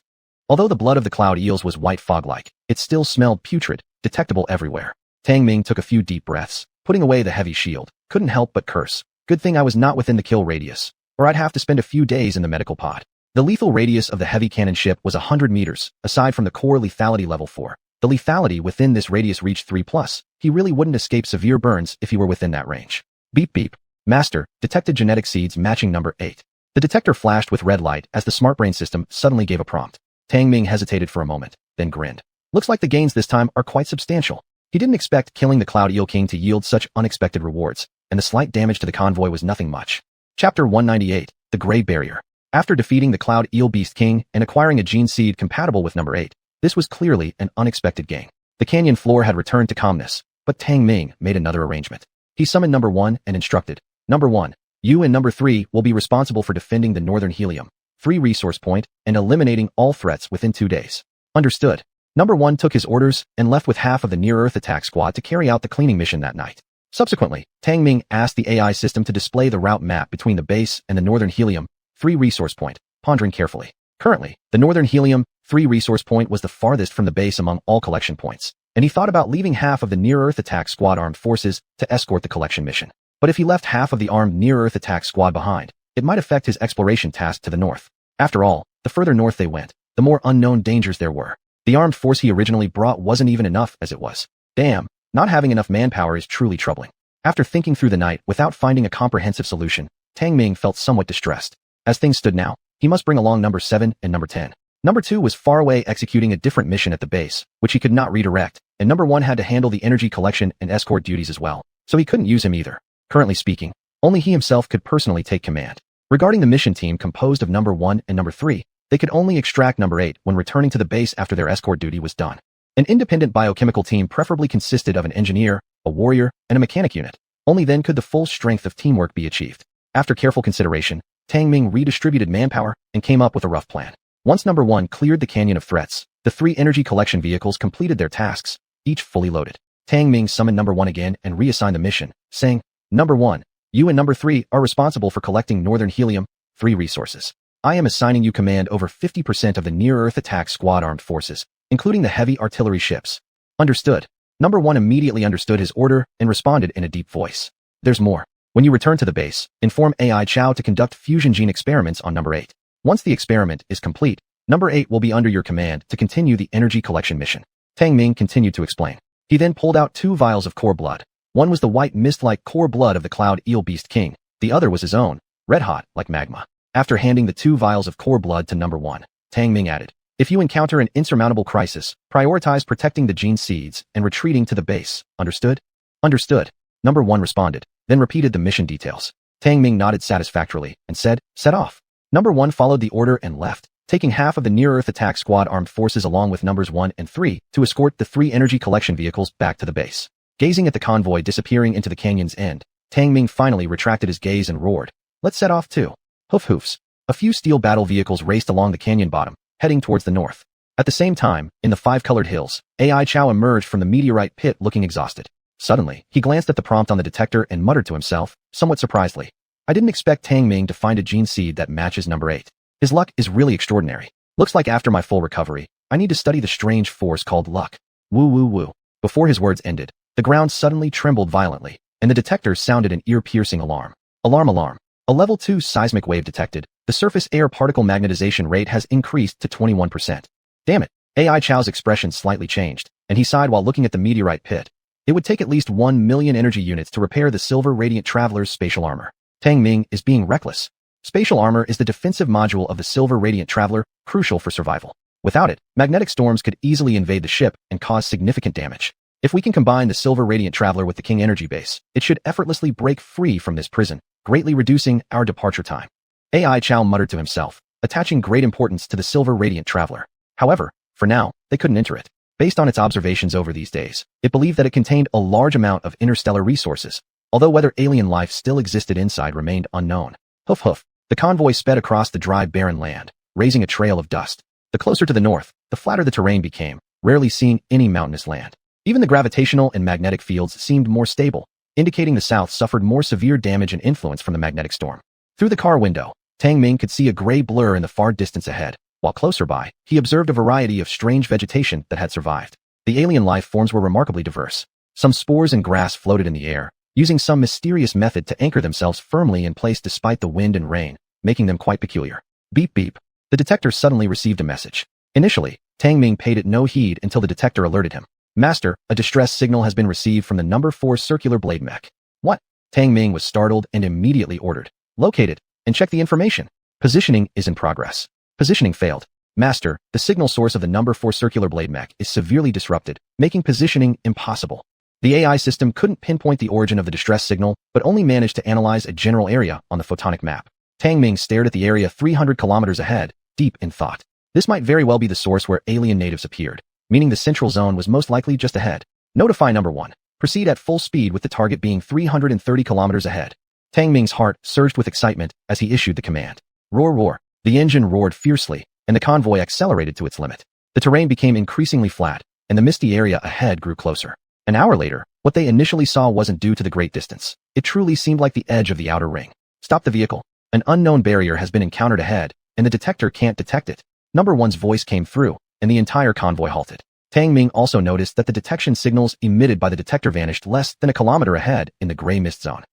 Although the blood of the cloud eels was white fog-like, it still smelled putrid, detectable everywhere. Tang Ming took a few deep breaths, putting away the heavy shield. Couldn't help but curse. Good thing I was not within the kill radius, or I'd have to spend a few days in the medical pod. The lethal radius of the heavy cannon ship was 100 meters, aside from the core lethality level 4. The lethality within this radius reached 3+. He really wouldn't escape severe burns if he were within that range. Beep beep. Master, detected genetic seeds matching number 8. The detector flashed with red light as the smart brain system suddenly gave a prompt. Tang Ming hesitated for a moment, then grinned. Looks like the gains this time are quite substantial. He didn't expect killing the Cloud Eel King to yield such unexpected rewards, and the slight damage to the convoy was nothing much. Chapter 198, The Gray Barrier. After defeating the Cloud Eel Beast King and acquiring a gene seed compatible with number 8, this was clearly an unexpected gain. The canyon floor had returned to calmness, but Tang Ming made another arrangement. He summoned number 1 and instructed, Number 1, you and number 3 will be responsible for defending the Northern Helium 3 resource point and eliminating all threats within 2 days. Understood. Number 1 took his orders and left with half of the near-Earth attack squad to carry out the cleaning mission that night. Subsequently, Tang Ming asked the AI system to display the route map between the base and the Northern Helium 3 resource point, pondering carefully. Currently, the Northern Helium 3 resource point was the farthest from the base among all collection points, and he thought about leaving half of the near-Earth attack squad armed forces to escort the collection mission. But if he left half of the armed near-Earth attack squad behind, it might affect his exploration task to the north. After all, the further north they went, the more unknown dangers there were. The armed force he originally brought wasn't even enough as it was. Damn, not having enough manpower is truly troubling. After thinking through the night without finding a comprehensive solution, Tang Ming felt somewhat distressed. As things stood now, he must bring along number 7 and number 10. Number 2 was far away executing a different mission at the base, which he could not redirect, and number 1 had to handle the energy collection and escort duties as well, so he couldn't use him either. Currently speaking, only he himself could personally take command. Regarding the mission team composed of number 1 and number 3, they could only extract number 8 when returning to the base after their escort duty was done. An independent biochemical team preferably consisted of an engineer, a warrior, and a mechanic unit. Only then could the full strength of teamwork be achieved. After careful consideration, Tang Ming redistributed manpower and came up with a rough plan. Once number 1 cleared the canyon of threats, the 3 energy collection vehicles completed their tasks, each fully loaded. Tang Ming summoned number 1 again and reassigned the mission, saying, Number 1, you and number 3 are responsible for collecting Northern Helium 3 resources. I am assigning you command over 50% of the near-Earth attack squad armed forces, including the heavy artillery ships. Understood. Number 1 immediately understood his order and responded in a deep voice. There's more. When you return to the base, inform AI Chow to conduct fusion gene experiments on number 8. Once the experiment is complete, number 8 will be under your command to continue the energy collection mission. Tang Ming continued to explain. He then pulled out 2 vials of core blood. One was the white mist-like core blood of the Cloud Eel Beast King. The other was his own, red-hot, like magma. After handing the 2 vials of core blood to number 1, Tang Ming added, If you encounter an insurmountable crisis, prioritize protecting the gene seeds and retreating to the base. Understood? Understood. Number 1 responded, then repeated the mission details. Tang Ming nodded satisfactorily and said, Set off. Number 1 followed the order and left, taking half of the near-Earth attack squad armed forces along with numbers 1 and 3 to escort the 3 energy collection vehicles back to the base. Gazing at the convoy disappearing into the canyon's end, Tang Ming finally retracted his gaze and roared, Let's set off too. Hoof hoofs. A few steel battle vehicles raced along the canyon bottom, heading towards the north. At the same time, in the 5-colored hills, AI Chow emerged from the meteorite pit looking exhausted. Suddenly, he glanced at the prompt on the detector and muttered to himself, somewhat surprisedly, I didn't expect Tang Ming to find a gene seed that matches number 8. His luck is really extraordinary. Looks like after my full recovery, I need to study the strange force called luck. Woo woo woo. Before his words ended, the ground suddenly trembled violently, and the detector sounded an ear-piercing alarm. Alarm alarm. A level 2 seismic wave detected. The surface air particle magnetization rate has increased to 21%. Damn it. AI Chow's expression slightly changed, and he sighed while looking at the meteorite pit. It would take at least 1 million energy units to repair the Silver Radiant Traveler's spatial armor. Tang Ming is being reckless. Spatial armor is the defensive module of the Silver Radiant Traveler, crucial for survival. Without it, magnetic storms could easily invade the ship and cause significant damage. If we can combine the Silver Radiant Traveler with the King Energy Base, it should effortlessly break free from this prison, greatly reducing our departure time. AI Chow muttered to himself, attaching great importance to the Silver Radiant Traveler. However, for now, they couldn't enter it. Based on its observations over these days, it believed that it contained a large amount of interstellar resources, although whether alien life still existed inside remained unknown. Hoof hoof. The convoy sped across the dry, barren land, raising a trail of dust. The closer to the north, the flatter the terrain became, rarely seeing any mountainous land. Even the gravitational and magnetic fields seemed more stable, indicating the south suffered more severe damage and influence from the magnetic storm. Through the car window, Tang Ming could see a gray blur in the far distance ahead, while closer by, he observed a variety of strange vegetation that had survived. The alien life forms were remarkably diverse. Some spores and grass floated in the air, using some mysterious method to anchor themselves firmly in place despite the wind and rain, making them quite peculiar. Beep beep. The detector suddenly received a message. Initially, Tang Ming paid it no heed until the detector alerted him. Master, a distress signal has been received from the number 4 circular blade mech. What? Tang Ming was startled and immediately ordered. Locate it and check the information. Positioning is in progress. Positioning failed. Master, the signal source of the number 4 circular blade mech is severely disrupted, making positioning impossible. The AI system couldn't pinpoint the origin of the distress signal, but only managed to analyze a general area on the photonic map. Tang Ming stared at the area 300 kilometers ahead, deep in thought. This might very well be the source where alien natives appeared, meaning the central zone was most likely just ahead. Notify number 1. Proceed at full speed with the target being 330 kilometers ahead. Tang Ming's heart surged with excitement as he issued the command. Roar, roar. The engine roared fiercely, and the convoy accelerated to its limit. The terrain became increasingly flat, and the misty area ahead grew closer. An hour later, what they initially saw wasn't due to the great distance. It truly seemed like the edge of the outer ring. Stop the vehicle. An unknown barrier has been encountered ahead, and the detector can't detect it. Number 1's voice came through, and the entire convoy halted. Tang Ming also noticed that the detection signals emitted by the detector vanished less than a kilometer ahead in the gray mist zone.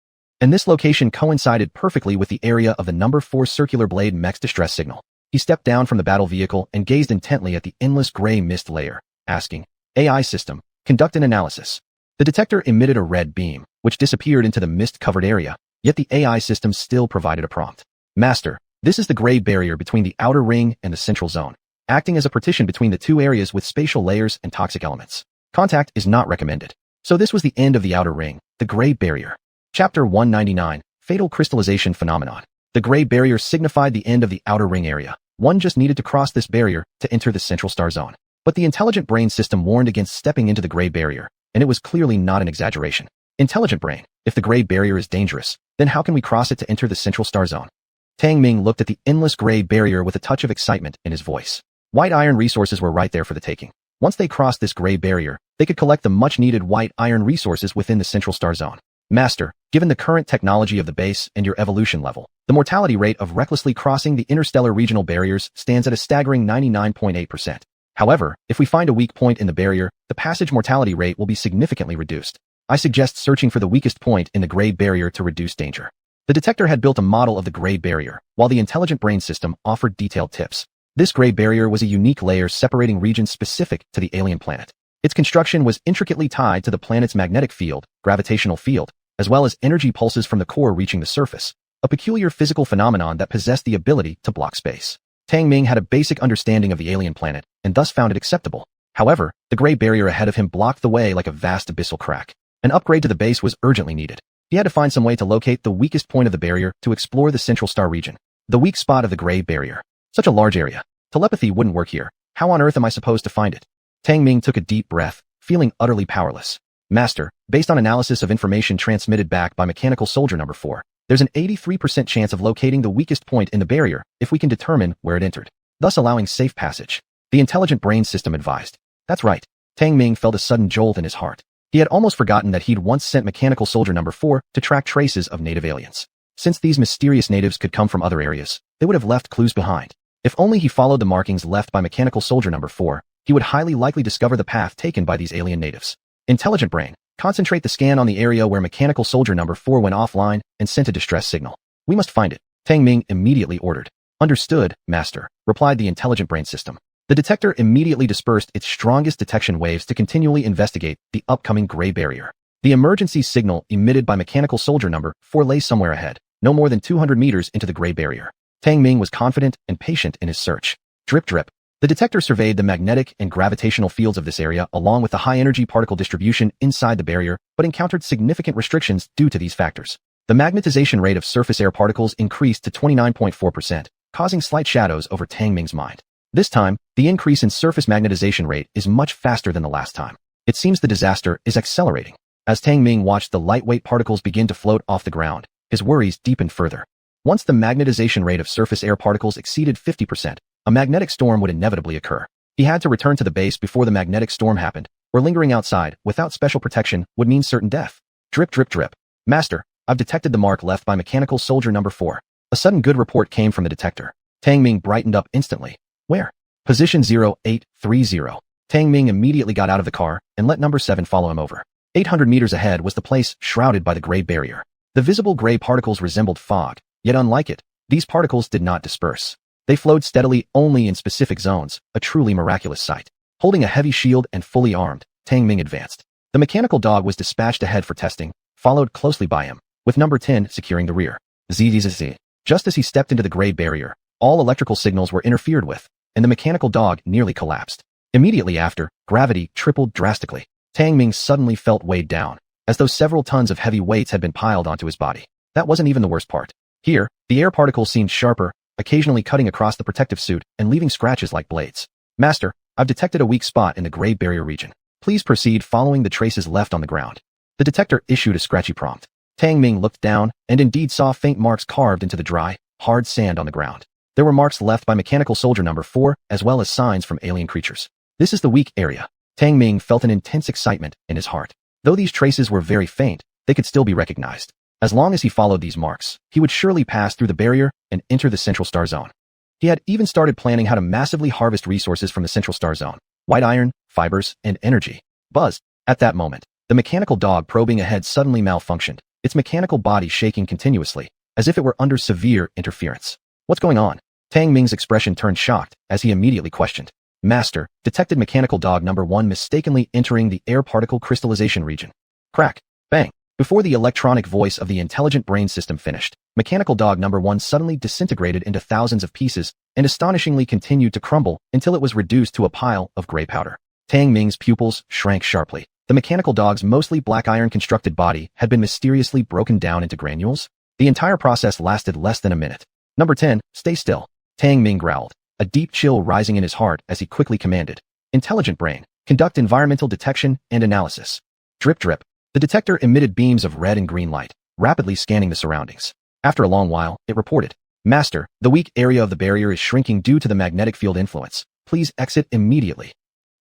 And this location coincided perfectly with the area of the number 4 circular blade mech's distress signal. He stepped down from the battle vehicle and gazed intently at the endless gray mist layer, asking, AI system, conduct an analysis. The detector emitted a red beam, which disappeared into the mist-covered area, yet the AI system still provided a prompt. Master, this is the gray barrier between the outer ring and the central zone, acting as a partition between the two areas with spatial layers and toxic elements. Contact is not recommended. So this was the end of the outer ring, the gray barrier. Chapter 199, Fatal Crystallization Phenomenon. The gray barrier signified the end of the outer ring area. One just needed to cross this barrier to enter the central star zone. But the intelligent brain system warned against stepping into the gray barrier, and it was clearly not an exaggeration. Intelligent brain, if the gray barrier is dangerous, then how can we cross it to enter the central star zone? Tang Ming looked at the endless gray barrier with a touch of excitement in his voice. White iron resources were right there for the taking. Once they crossed this gray barrier, they could collect the much-needed white iron resources within the central star zone. Master, given the current technology of the base and your evolution level, the mortality rate of recklessly crossing the interstellar regional barriers stands at a staggering 99.8%. However, if we find a weak point in the barrier, the passage mortality rate will be significantly reduced. I suggest searching for the weakest point in the gray barrier to reduce danger. The detector had built a model of the gray barrier, while the intelligent brain system offered detailed tips. This gray barrier was a unique layer separating regions specific to the alien planet. Its construction was intricately tied to the planet's magnetic field, gravitational field, as well as energy pulses from the core reaching the surface, a peculiar physical phenomenon that possessed the ability to block space. Tang Ming had a basic understanding of the alien planet, and thus found it acceptable. However, the gray barrier ahead of him blocked the way like a vast abyssal crack. An upgrade to the base was urgently needed. He had to find some way to locate the weakest point of the barrier to explore the central star region. The weak spot of the gray barrier. Such a large area. Telepathy wouldn't work here. How on earth am I supposed to find it? Tang Ming took a deep breath, feeling utterly powerless. Master, based on analysis of information transmitted back by mechanical soldier number 4, there's an 83% chance of locating the weakest point in the barrier if we can determine where it entered, thus allowing safe passage. The intelligent brain system advised. That's right. Tang Ming felt a sudden jolt in his heart. He had almost forgotten that he'd once sent mechanical soldier number 4 to track traces of native aliens. Since these mysterious natives could come from other areas, they would have left clues behind. If only he followed the markings left by mechanical soldier number 4, he would highly likely discover the path taken by these alien natives. Intelligent brain, concentrate the scan on the area where mechanical soldier number 4 went offline and sent a distress signal. We must find it. Tang Ming immediately ordered. Understood, Master, replied the intelligent brain system. The detector immediately dispersed its strongest detection waves to continually investigate the upcoming gray barrier. The emergency signal emitted by mechanical soldier number 4 lay somewhere ahead, no more than 200 meters into the gray barrier. Tang Ming was confident and patient in his search. Drip drip. The detector surveyed the magnetic and gravitational fields of this area along with the high-energy particle distribution inside the barrier, but encountered significant restrictions due to these factors. The magnetization rate of surface air particles increased to 29.4%, causing slight shadows over Tang Ming's mind. This time, the increase in surface magnetization rate is much faster than the last time. It seems the disaster is accelerating. As Tang Ming watched the lightweight particles begin to float off the ground, his worries deepened further. Once the magnetization rate of surface air particles exceeded 50%, a magnetic storm would inevitably occur. He had to return to the base before the magnetic storm happened, or lingering outside without special protection would mean certain death. Drip drip drip. Master, I've detected the mark left by mechanical soldier number 4. A sudden good report came from the detector. Tang Ming brightened up instantly. Where? Position 0830. Tang Ming immediately got out of the car and let number 7 follow him over. 800 meters ahead was the place shrouded by the gray barrier. The visible gray particles resembled fog, yet unlike it, these particles did not disperse. They flowed steadily only in specific zones, a truly miraculous sight. Holding a heavy shield and fully armed, Tang Ming advanced. The mechanical dog was dispatched ahead for testing, followed closely by him, with number 10 securing the rear. Zzz. Just as he stepped into the gray barrier, all electrical signals were interfered with, and the mechanical dog nearly collapsed. Immediately after, gravity tripled drastically. Tang Ming suddenly felt weighed down, as though several tons of heavy weights had been piled onto his body. That wasn't even the worst part. Here, the air particles seemed sharper, occasionally cutting across the protective suit and leaving scratches like blades. Master, I've detected a weak spot in the gray barrier region. Please proceed following the traces left on the ground. The detector issued a scratchy prompt. Tang Ming looked down and indeed saw faint marks carved into the dry, hard sand on the ground. There were marks left by mechanical soldier number 4 as well as signs from alien creatures. This is the weak area. Tang Ming felt an intense excitement in his heart. Though these traces were very faint, they could still be recognized. As long as he followed these marks, he would surely pass through the barrier and enter the Central Star Zone. He had even started planning how to massively harvest resources from the Central Star Zone: white iron, fibers, and energy. Buzz. At that moment, the mechanical dog probing ahead suddenly malfunctioned, its mechanical body shaking continuously, as if it were under severe interference. What's going on? Tang Ming's expression turned shocked as he immediately questioned. Master, detected mechanical dog number 1 mistakenly entering the air particle crystallization region. Crack. Bang. Before the electronic voice of the intelligent brain system finished, mechanical dog number 1 suddenly disintegrated into thousands of pieces and astonishingly continued to crumble until it was reduced to a pile of gray powder. Tang Ming's pupils shrank sharply. The mechanical dog's mostly black iron constructed body had been mysteriously broken down into granules. The entire process lasted less than a minute. Number 10, stay still. Tang Ming growled, a deep chill rising in his heart as he quickly commanded. Intelligent brain, conduct environmental detection and analysis. Drip drip. The detector emitted beams of red and green light, rapidly scanning the surroundings. After a long while, it reported, Master, the weak area of the barrier is shrinking due to the magnetic field influence. Please exit immediately.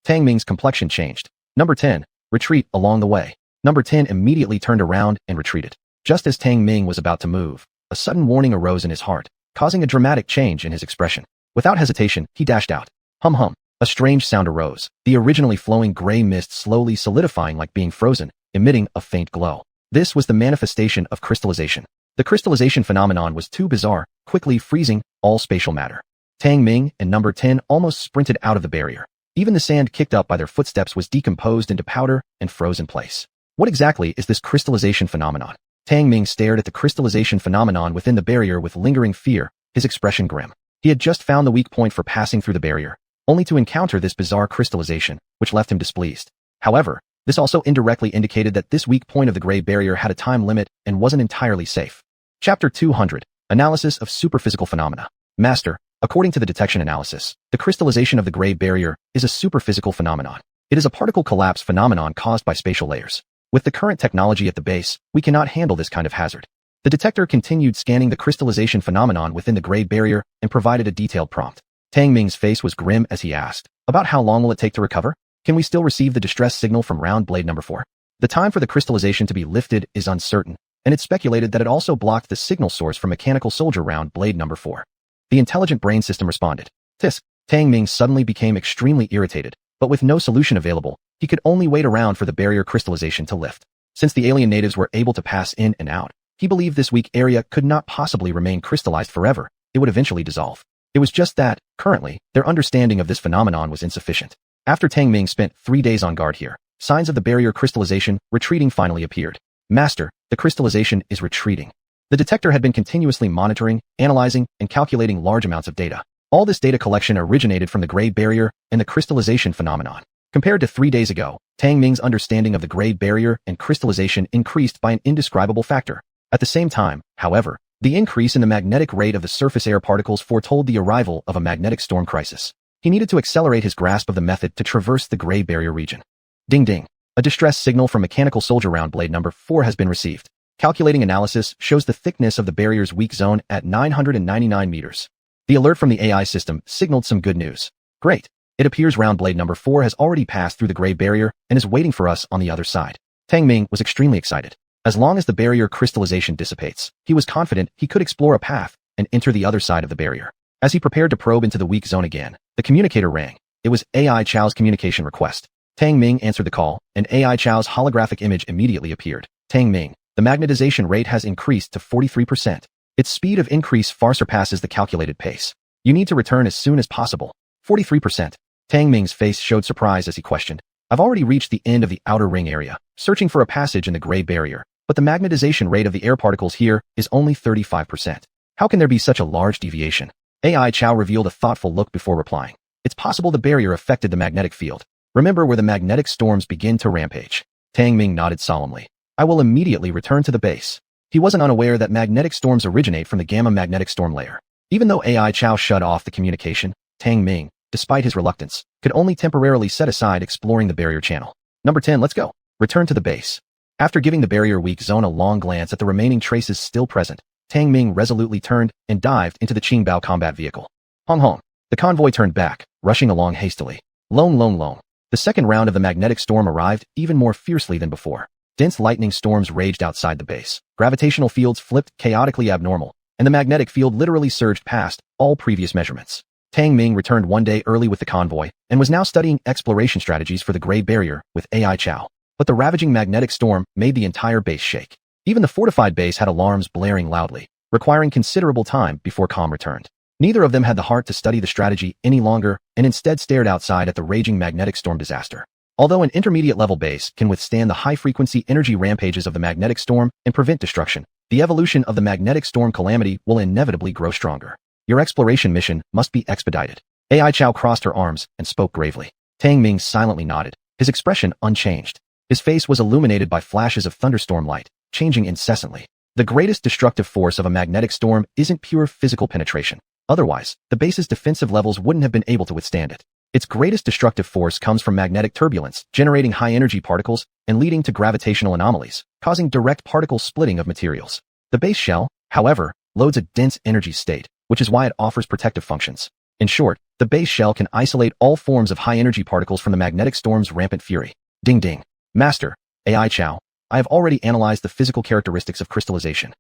Tang Ming's complexion changed. Number 10, retreat along the way. Number 10 immediately turned around and retreated. Just as Tang Ming was about to move, a sudden warning arose in his heart, causing a dramatic change in his expression. Without hesitation, he dashed out. Hum hum. A strange sound arose, the originally flowing gray mist slowly solidifying like being frozen, emitting a faint glow. This was the manifestation of crystallization. The crystallization phenomenon was too bizarre, quickly freezing all spatial matter. Tang Ming and number 10 almost sprinted out of the barrier. Even the sand kicked up by their footsteps was decomposed into powder and froze in place. What exactly is this crystallization phenomenon? Tang Ming stared at the crystallization phenomenon within the barrier with lingering fear, his expression grim. He had just found the weak point for passing through the barrier, only to encounter this bizarre crystallization, which left him displeased. However, this also indirectly indicated that this weak point of the gray barrier had a time limit and wasn't entirely safe. Chapter 200, Analysis of Superphysical Phenomena. Master, according to the detection analysis, the crystallization of the gray barrier is a superphysical phenomenon. It is a particle collapse phenomenon caused by spatial layers. With the current technology at the base, we cannot handle this kind of hazard. The detector continued scanning the crystallization phenomenon within the gray barrier and provided a detailed prompt. Tang Ming's face was grim as he asked, about how long will it take to recover? Can we still receive the distress signal from round blade number 4? The time for the crystallization to be lifted is uncertain, and it's speculated that it also blocked the signal source from mechanical soldier round blade number 4. The intelligent brain system responded. Tisk. Tang Ming suddenly became extremely irritated, but with no solution available, he could only wait around for the barrier crystallization to lift. Since the alien natives were able to pass in and out, he believed this weak area could not possibly remain crystallized forever. It would eventually dissolve. It was just that, currently, their understanding of this phenomenon was insufficient. After Tang Ming spent 3 days on guard here, signs of the barrier crystallization retreating finally appeared. Master, the crystallization is retreating. The detector had been continuously monitoring, analyzing, and calculating large amounts of data. All this data collection originated from the gray barrier and the crystallization phenomenon. Compared to 3 days ago, Tang Ming's understanding of the gray barrier and crystallization increased by an indescribable factor. At the same time, however, the increase in the magnetic rate of the surface air particles foretold the arrival of a magnetic storm crisis. He needed to accelerate his grasp of the method to traverse the gray barrier region. Ding ding. A distress signal from mechanical soldier round blade number 4 has been received. Calculating analysis shows the thickness of the barrier's weak zone at 999 meters. The alert from the AI system signaled some good news. Great. It appears round blade number 4 has already passed through the gray barrier and is waiting for us on the other side. Tang Ming was extremely excited. As long as the barrier crystallization dissipates, he was confident he could explore a path and enter the other side of the barrier. As he prepared to probe into the weak zone again, the communicator rang. It was AI Chow's communication request. Tang Ming answered the call, and AI Chow's holographic image immediately appeared. Tang Ming, the magnetization rate has increased to 43%. Its speed of increase far surpasses the calculated pace. You need to return as soon as possible. 43%. Tang Ming's face showed surprise as he questioned. I've already reached the end of the outer ring area, searching for a passage in the gray barrier, but the magnetization rate of the air particles here is only 35%. How can there be such a large deviation? AI Chow revealed a thoughtful look before replying. It's possible the barrier affected the magnetic field. Remember where the magnetic storms begin to rampage. Tang Ming nodded solemnly. I will immediately return to the base. He wasn't unaware that magnetic storms originate from the gamma magnetic storm layer. Even though AI Chow shut off the communication, Tang Ming, despite his reluctance, could only temporarily set aside exploring the barrier channel. Number 10, let's go. Return to the base. After giving the barrier weak zone a long glance at the remaining traces still present, Tang Ming resolutely turned and dived into the Qingbao combat vehicle. Hong Hong. The convoy turned back, rushing along hastily. Long, long, long. The second round of the magnetic storm arrived even more fiercely than before. Dense lightning storms raged outside the base. Gravitational fields flipped chaotically abnormal, and the magnetic field literally surged past all previous measurements. Tang Ming returned one day early with the convoy and was now studying exploration strategies for the Gray Barrier with AI Chow. But the ravaging magnetic storm made the entire base shake. Even the fortified base had alarms blaring loudly, requiring considerable time before calm returned. Neither of them had the heart to study the strategy any longer and instead stared outside at the raging magnetic storm disaster. Although an intermediate-level base can withstand the high-frequency energy rampages of the magnetic storm and prevent destruction, the evolution of the magnetic storm calamity will inevitably grow stronger. Your exploration mission must be expedited. AI Chow crossed her arms and spoke gravely. Tang Ming silently nodded, his expression unchanged. His face was illuminated by flashes of thunderstorm light, changing incessantly. The greatest destructive force of a magnetic storm isn't pure physical penetration. Otherwise, the base's defensive levels wouldn't have been able to withstand it. Its greatest destructive force comes from magnetic turbulence, generating high-energy particles and leading to gravitational anomalies, causing direct particle splitting of materials. The base shell, however, loads a dense energy state, which is why it offers protective functions. In short, the base shell can isolate all forms of high-energy particles from the magnetic storm's rampant fury. Ding ding. Master, AI Chow, I have already analyzed the physical characteristics of crystallization.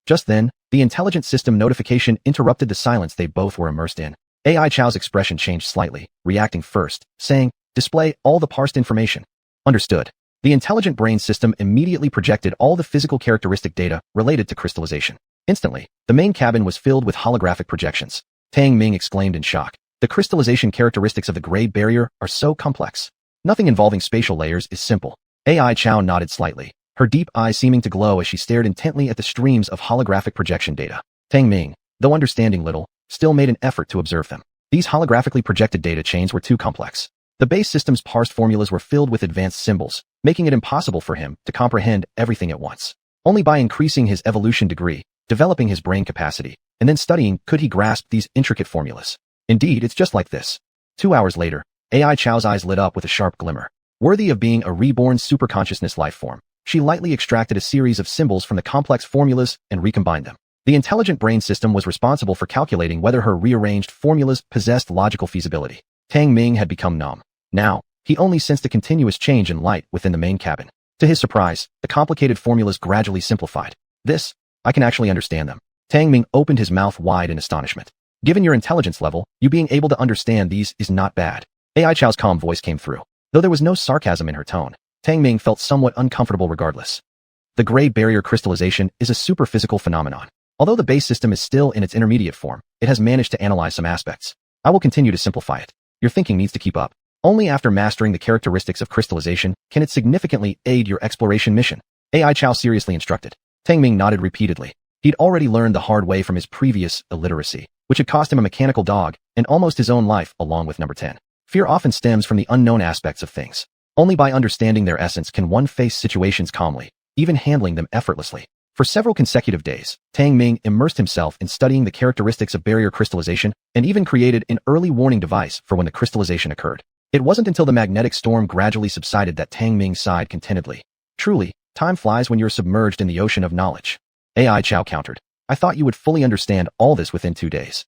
Just then, the intelligent system notification interrupted the silence they both were immersed in. AI Chow's expression changed slightly, reacting first, saying, display all the parsed information. Understood. The intelligent brain system immediately projected all the physical characteristic data related to crystallization. Instantly, the main cabin was filled with holographic projections. Tang Ming exclaimed in shock. The crystallization characteristics of the Gray Barrier are so complex. Nothing involving spatial layers is simple. AI Chow nodded slightly, her deep eyes seeming to glow as she stared intently at the streams of holographic projection data. Tang Ming, though understanding little, still made an effort to observe them. These holographically projected data chains were too complex. The base system's parsed formulas were filled with advanced symbols, making it impossible for him to comprehend everything at once. Only by increasing his evolution degree, developing his brain capacity, and then studying could he grasp these intricate formulas. Indeed, it's just like this. 2 hours later, AI Chow's eyes lit up with a sharp glimmer. Worthy of being a reborn superconsciousness life form, she lightly extracted a series of symbols from the complex formulas and recombined them. The intelligent brain system was responsible for calculating whether her rearranged formulas possessed logical feasibility. Tang Ming had become numb. Now, he only sensed a continuous change in light within the main cabin. To his surprise, the complicated formulas gradually simplified. I can actually understand them. Tang Ming opened his mouth wide in astonishment. Given your intelligence level, you being able to understand these is not bad. AI Chow's calm voice came through. Though there was no sarcasm in her tone, Tang Ming felt somewhat uncomfortable regardless. The Gray Barrier crystallization is a superphysical phenomenon. Although the base system is still in its intermediate form, it has managed to analyze some aspects. I will continue to simplify it. Your thinking needs to keep up. Only after mastering the characteristics of crystallization can it significantly aid your exploration mission. AI Chow seriously instructed. Tang Ming nodded repeatedly. He'd already learned the hard way from his previous illiteracy, which had cost him a mechanical dog and almost his own life along with number 10. Fear often stems from the unknown aspects of things. Only by understanding their essence can one face situations calmly, even handling them effortlessly. For several consecutive days, Tang Ming immersed himself in studying the characteristics of barrier crystallization and even created an early warning device for when the crystallization occurred. It wasn't until the magnetic storm gradually subsided that Tang Ming sighed contentedly. Truly, time flies when you're submerged in the ocean of knowledge. AI Chow countered. I thought you would fully understand all this within 2 days.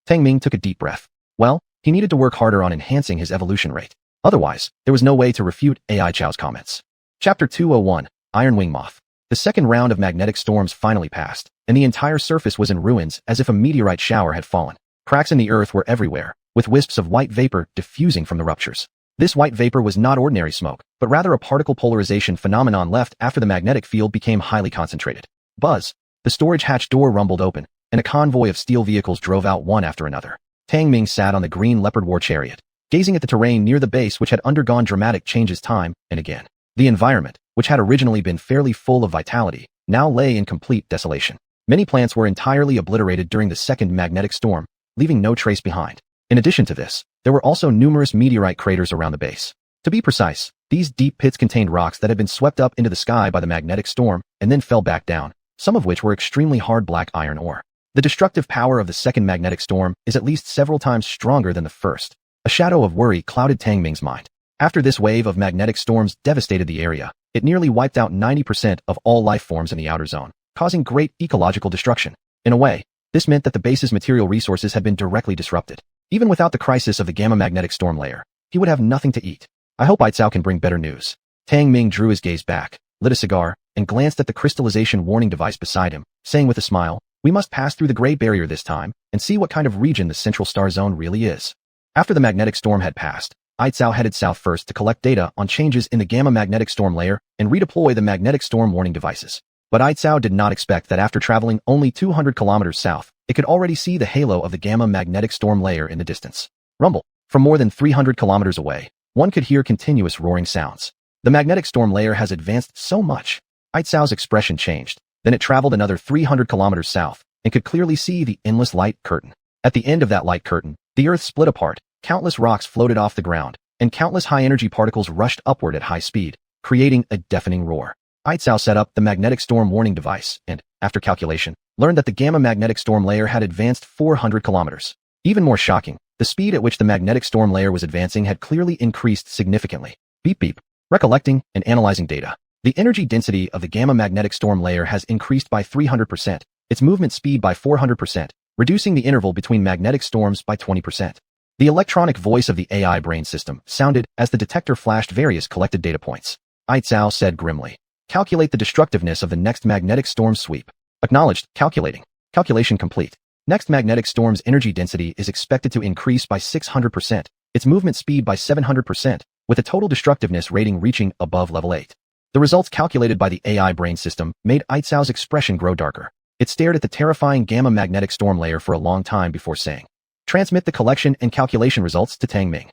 Tang Ming took a deep breath. Well, he needed to work harder on enhancing his evolution rate. Otherwise, there was no way to refute AI Chow's comments. Chapter 201, Iron Wing Moth. The second round of magnetic storms finally passed, and the entire surface was in ruins as if a meteorite shower had fallen. Cracks in the earth were everywhere, with wisps of white vapor diffusing from the ruptures. This white vapor was not ordinary smoke, but rather a particle polarization phenomenon left after the magnetic field became highly concentrated. Buzz! The storage hatch door rumbled open, and a convoy of steel vehicles drove out one after another. Tang Ming sat on the green leopard war chariot, gazing at the terrain near the base which had undergone dramatic changes time and again. The environment, which had originally been fairly full of vitality, now lay in complete desolation. Many plants were entirely obliterated during the second magnetic storm, leaving no trace behind. In addition to this, there were also numerous meteorite craters around the base. To be precise, these deep pits contained rocks that had been swept up into the sky by the magnetic storm and then fell back down, some of which were extremely hard black iron ore. The destructive power of the second magnetic storm is at least several times stronger than the first. A shadow of worry clouded Tang Ming's mind. After this wave of magnetic storms devastated the area, it nearly wiped out 90% of all life forms in the outer zone, causing great ecological destruction. In a way, this meant that the base's material resources had been directly disrupted. Even without the crisis of the gamma magnetic storm layer, he would have nothing to eat. I hope Aitzao can bring better news. Tang Ming drew his gaze back, lit a cigar, and glanced at the crystallization warning device beside him, saying with a smile, "We must pass through the gray barrier this time and see what kind of region the central star zone really is." After the magnetic storm had passed, Aitzao headed south first to collect data on changes in the gamma magnetic storm layer and redeploy the magnetic storm warning devices. But Aitzao did not expect that after traveling only 200 kilometers south, it could already see the halo of the gamma magnetic storm layer in the distance. Rumble. From more than 300 kilometers away, one could hear continuous roaring sounds. The magnetic storm layer has advanced so much. Aitzao's expression changed. Then it traveled another 300 kilometers south and could clearly see the endless light curtain. At the end of that light curtain, the Earth split apart, countless rocks floated off the ground, and countless high-energy particles rushed upward at high speed, creating a deafening roar. Aitzao set up the magnetic storm warning device and, after calculation, learned that the gamma magnetic storm layer had advanced 400 kilometers. Even more shocking, the speed at which the magnetic storm layer was advancing had clearly increased significantly. Beep beep. Recollecting and analyzing data. The energy density of the gamma magnetic storm layer has increased by 300%, its movement speed by 400%, reducing the interval between magnetic storms by 20%. The electronic voice of the AI brain system sounded as the detector flashed various collected data points. Aitzao said grimly, "Calculate the destructiveness of the next magnetic storm sweep." Acknowledged. Calculating. Calculation complete. Next magnetic storm's energy density is expected to increase by 600%, its movement speed by 700%, with a total destructiveness rating reaching above level 8. The results calculated by the AI brain system made Aitzao's expression grow darker. It stared at the terrifying gamma magnetic storm layer for a long time before saying, "Transmit the collection and calculation results to Tang Ming."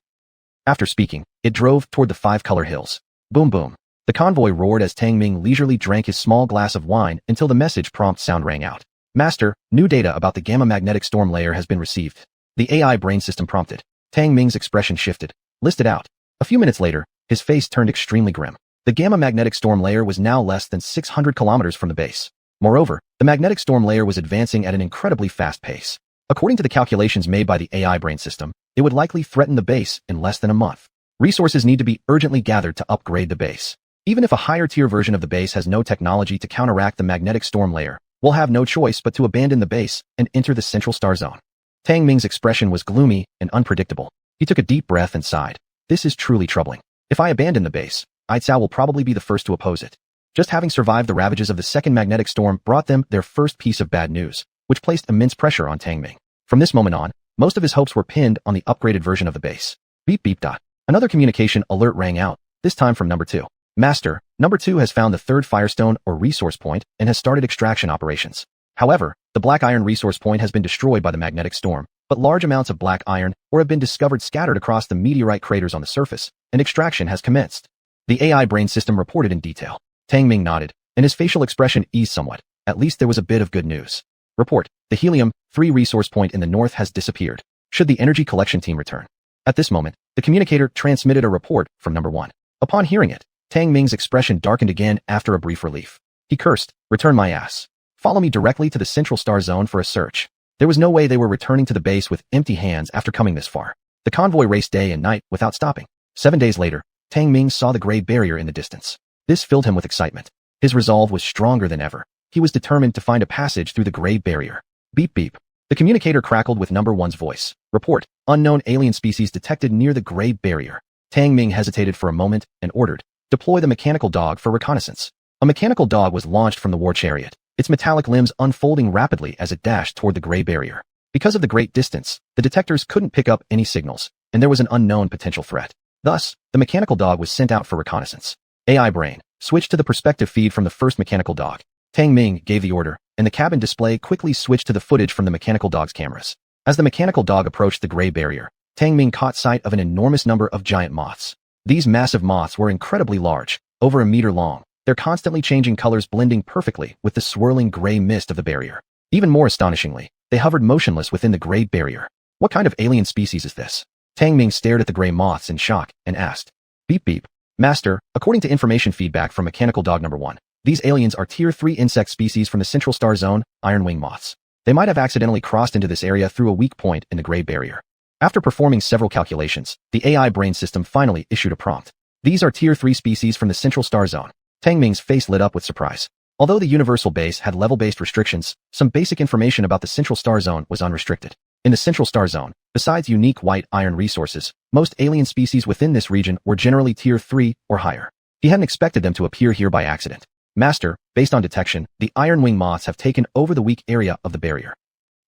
After speaking, it drove toward the five-color hills. Boom boom. The convoy roared as Tang Ming leisurely drank his small glass of wine until the message prompt sound rang out. "Master, new data about the gamma magnetic storm layer has been received." The AI brain system prompted. Tang Ming's expression shifted, listed out. A few minutes later, his face turned extremely grim. The gamma magnetic storm layer was now less than 600 kilometers from the base. Moreover, the magnetic storm layer was advancing at an incredibly fast pace. According to the calculations made by the AI brain system, it would likely threaten the base in less than a month. Resources need to be urgently gathered to upgrade the base. Even if a higher-tier version of the base has no technology to counteract the magnetic storm layer, we'll have no choice but to abandon the base and enter the central star zone. Tang Ming's expression was gloomy and unpredictable. He took a deep breath and sighed. This is truly troubling. If I abandon the base, Aitzao will probably be the first to oppose it. Just having survived the ravages of the second magnetic storm brought them their first piece of bad news, which placed immense pressure on Tang Ming. From this moment on, most of his hopes were pinned on the upgraded version of the base. Beep beep dot. Another communication alert rang out, this time from number 2. "Master, number 2 has found the third firestone or resource point and has started extraction operations. However, the black iron resource point has been destroyed by the magnetic storm, but large amounts of black iron ore have been discovered scattered across the meteorite craters on the surface, and extraction has commenced." The AI brain system reported in detail. Tang Ming nodded, and his facial expression eased somewhat. At least there was a bit of good news. Report, the helium-3 resource point in the north has disappeared. Should the energy collection team return? At this moment, the communicator transmitted a report from number 1. Upon hearing it, Tang Ming's expression darkened again after a brief relief. He cursed, "Return my ass. Follow me directly to the central star zone for a search." There was no way they were returning to the base with empty hands after coming this far. The convoy raced day and night without stopping. 7 days later, Tang Ming saw the gray barrier in the distance. This filled him with excitement. His resolve was stronger than ever. He was determined to find a passage through the gray barrier. Beep beep. The communicator crackled with number 1's voice. "Report, unknown alien species detected near the gray barrier." Tang Ming hesitated for a moment and ordered, "Deploy the mechanical dog for reconnaissance." A mechanical dog was launched from the war chariot, its metallic limbs unfolding rapidly as it dashed toward the gray barrier. Because of the great distance, the detectors couldn't pick up any signals, and there was an unknown potential threat. Thus, the mechanical dog was sent out for reconnaissance. AI brain, switch to the perspective feed from the first mechanical dog. Tang Ming gave the order, and the cabin display quickly switched to the footage from the mechanical dog's cameras. As the mechanical dog approached the gray barrier, Tang Ming caught sight of an enormous number of giant moths. These massive moths were incredibly large, over a meter long, their constantly changing colors blending perfectly with the swirling gray mist of the barrier. Even more astonishingly, they hovered motionless within the gray barrier. What kind of alien species is this? Tang Ming stared at the gray moths in shock and asked. Beep beep. Master, according to information feedback from Mechanical Dog Number 1, these aliens are Tier 3 insect species from the Central Star Zone, iron-wing moths. They might have accidentally crossed into this area through a weak point in the gray barrier. After performing several calculations, the AI brain system finally issued a prompt. These are Tier 3 species from the Central Star Zone. Tang Ming's face lit up with surprise. Although the Universal Base had level-based restrictions, some basic information about the Central Star Zone was unrestricted. In the Central Star Zone, besides unique white iron resources, most alien species within this region were generally Tier 3 or higher. He hadn't expected them to appear here by accident. Master, based on detection, the iron-wing moths have taken over the weak area of the barrier.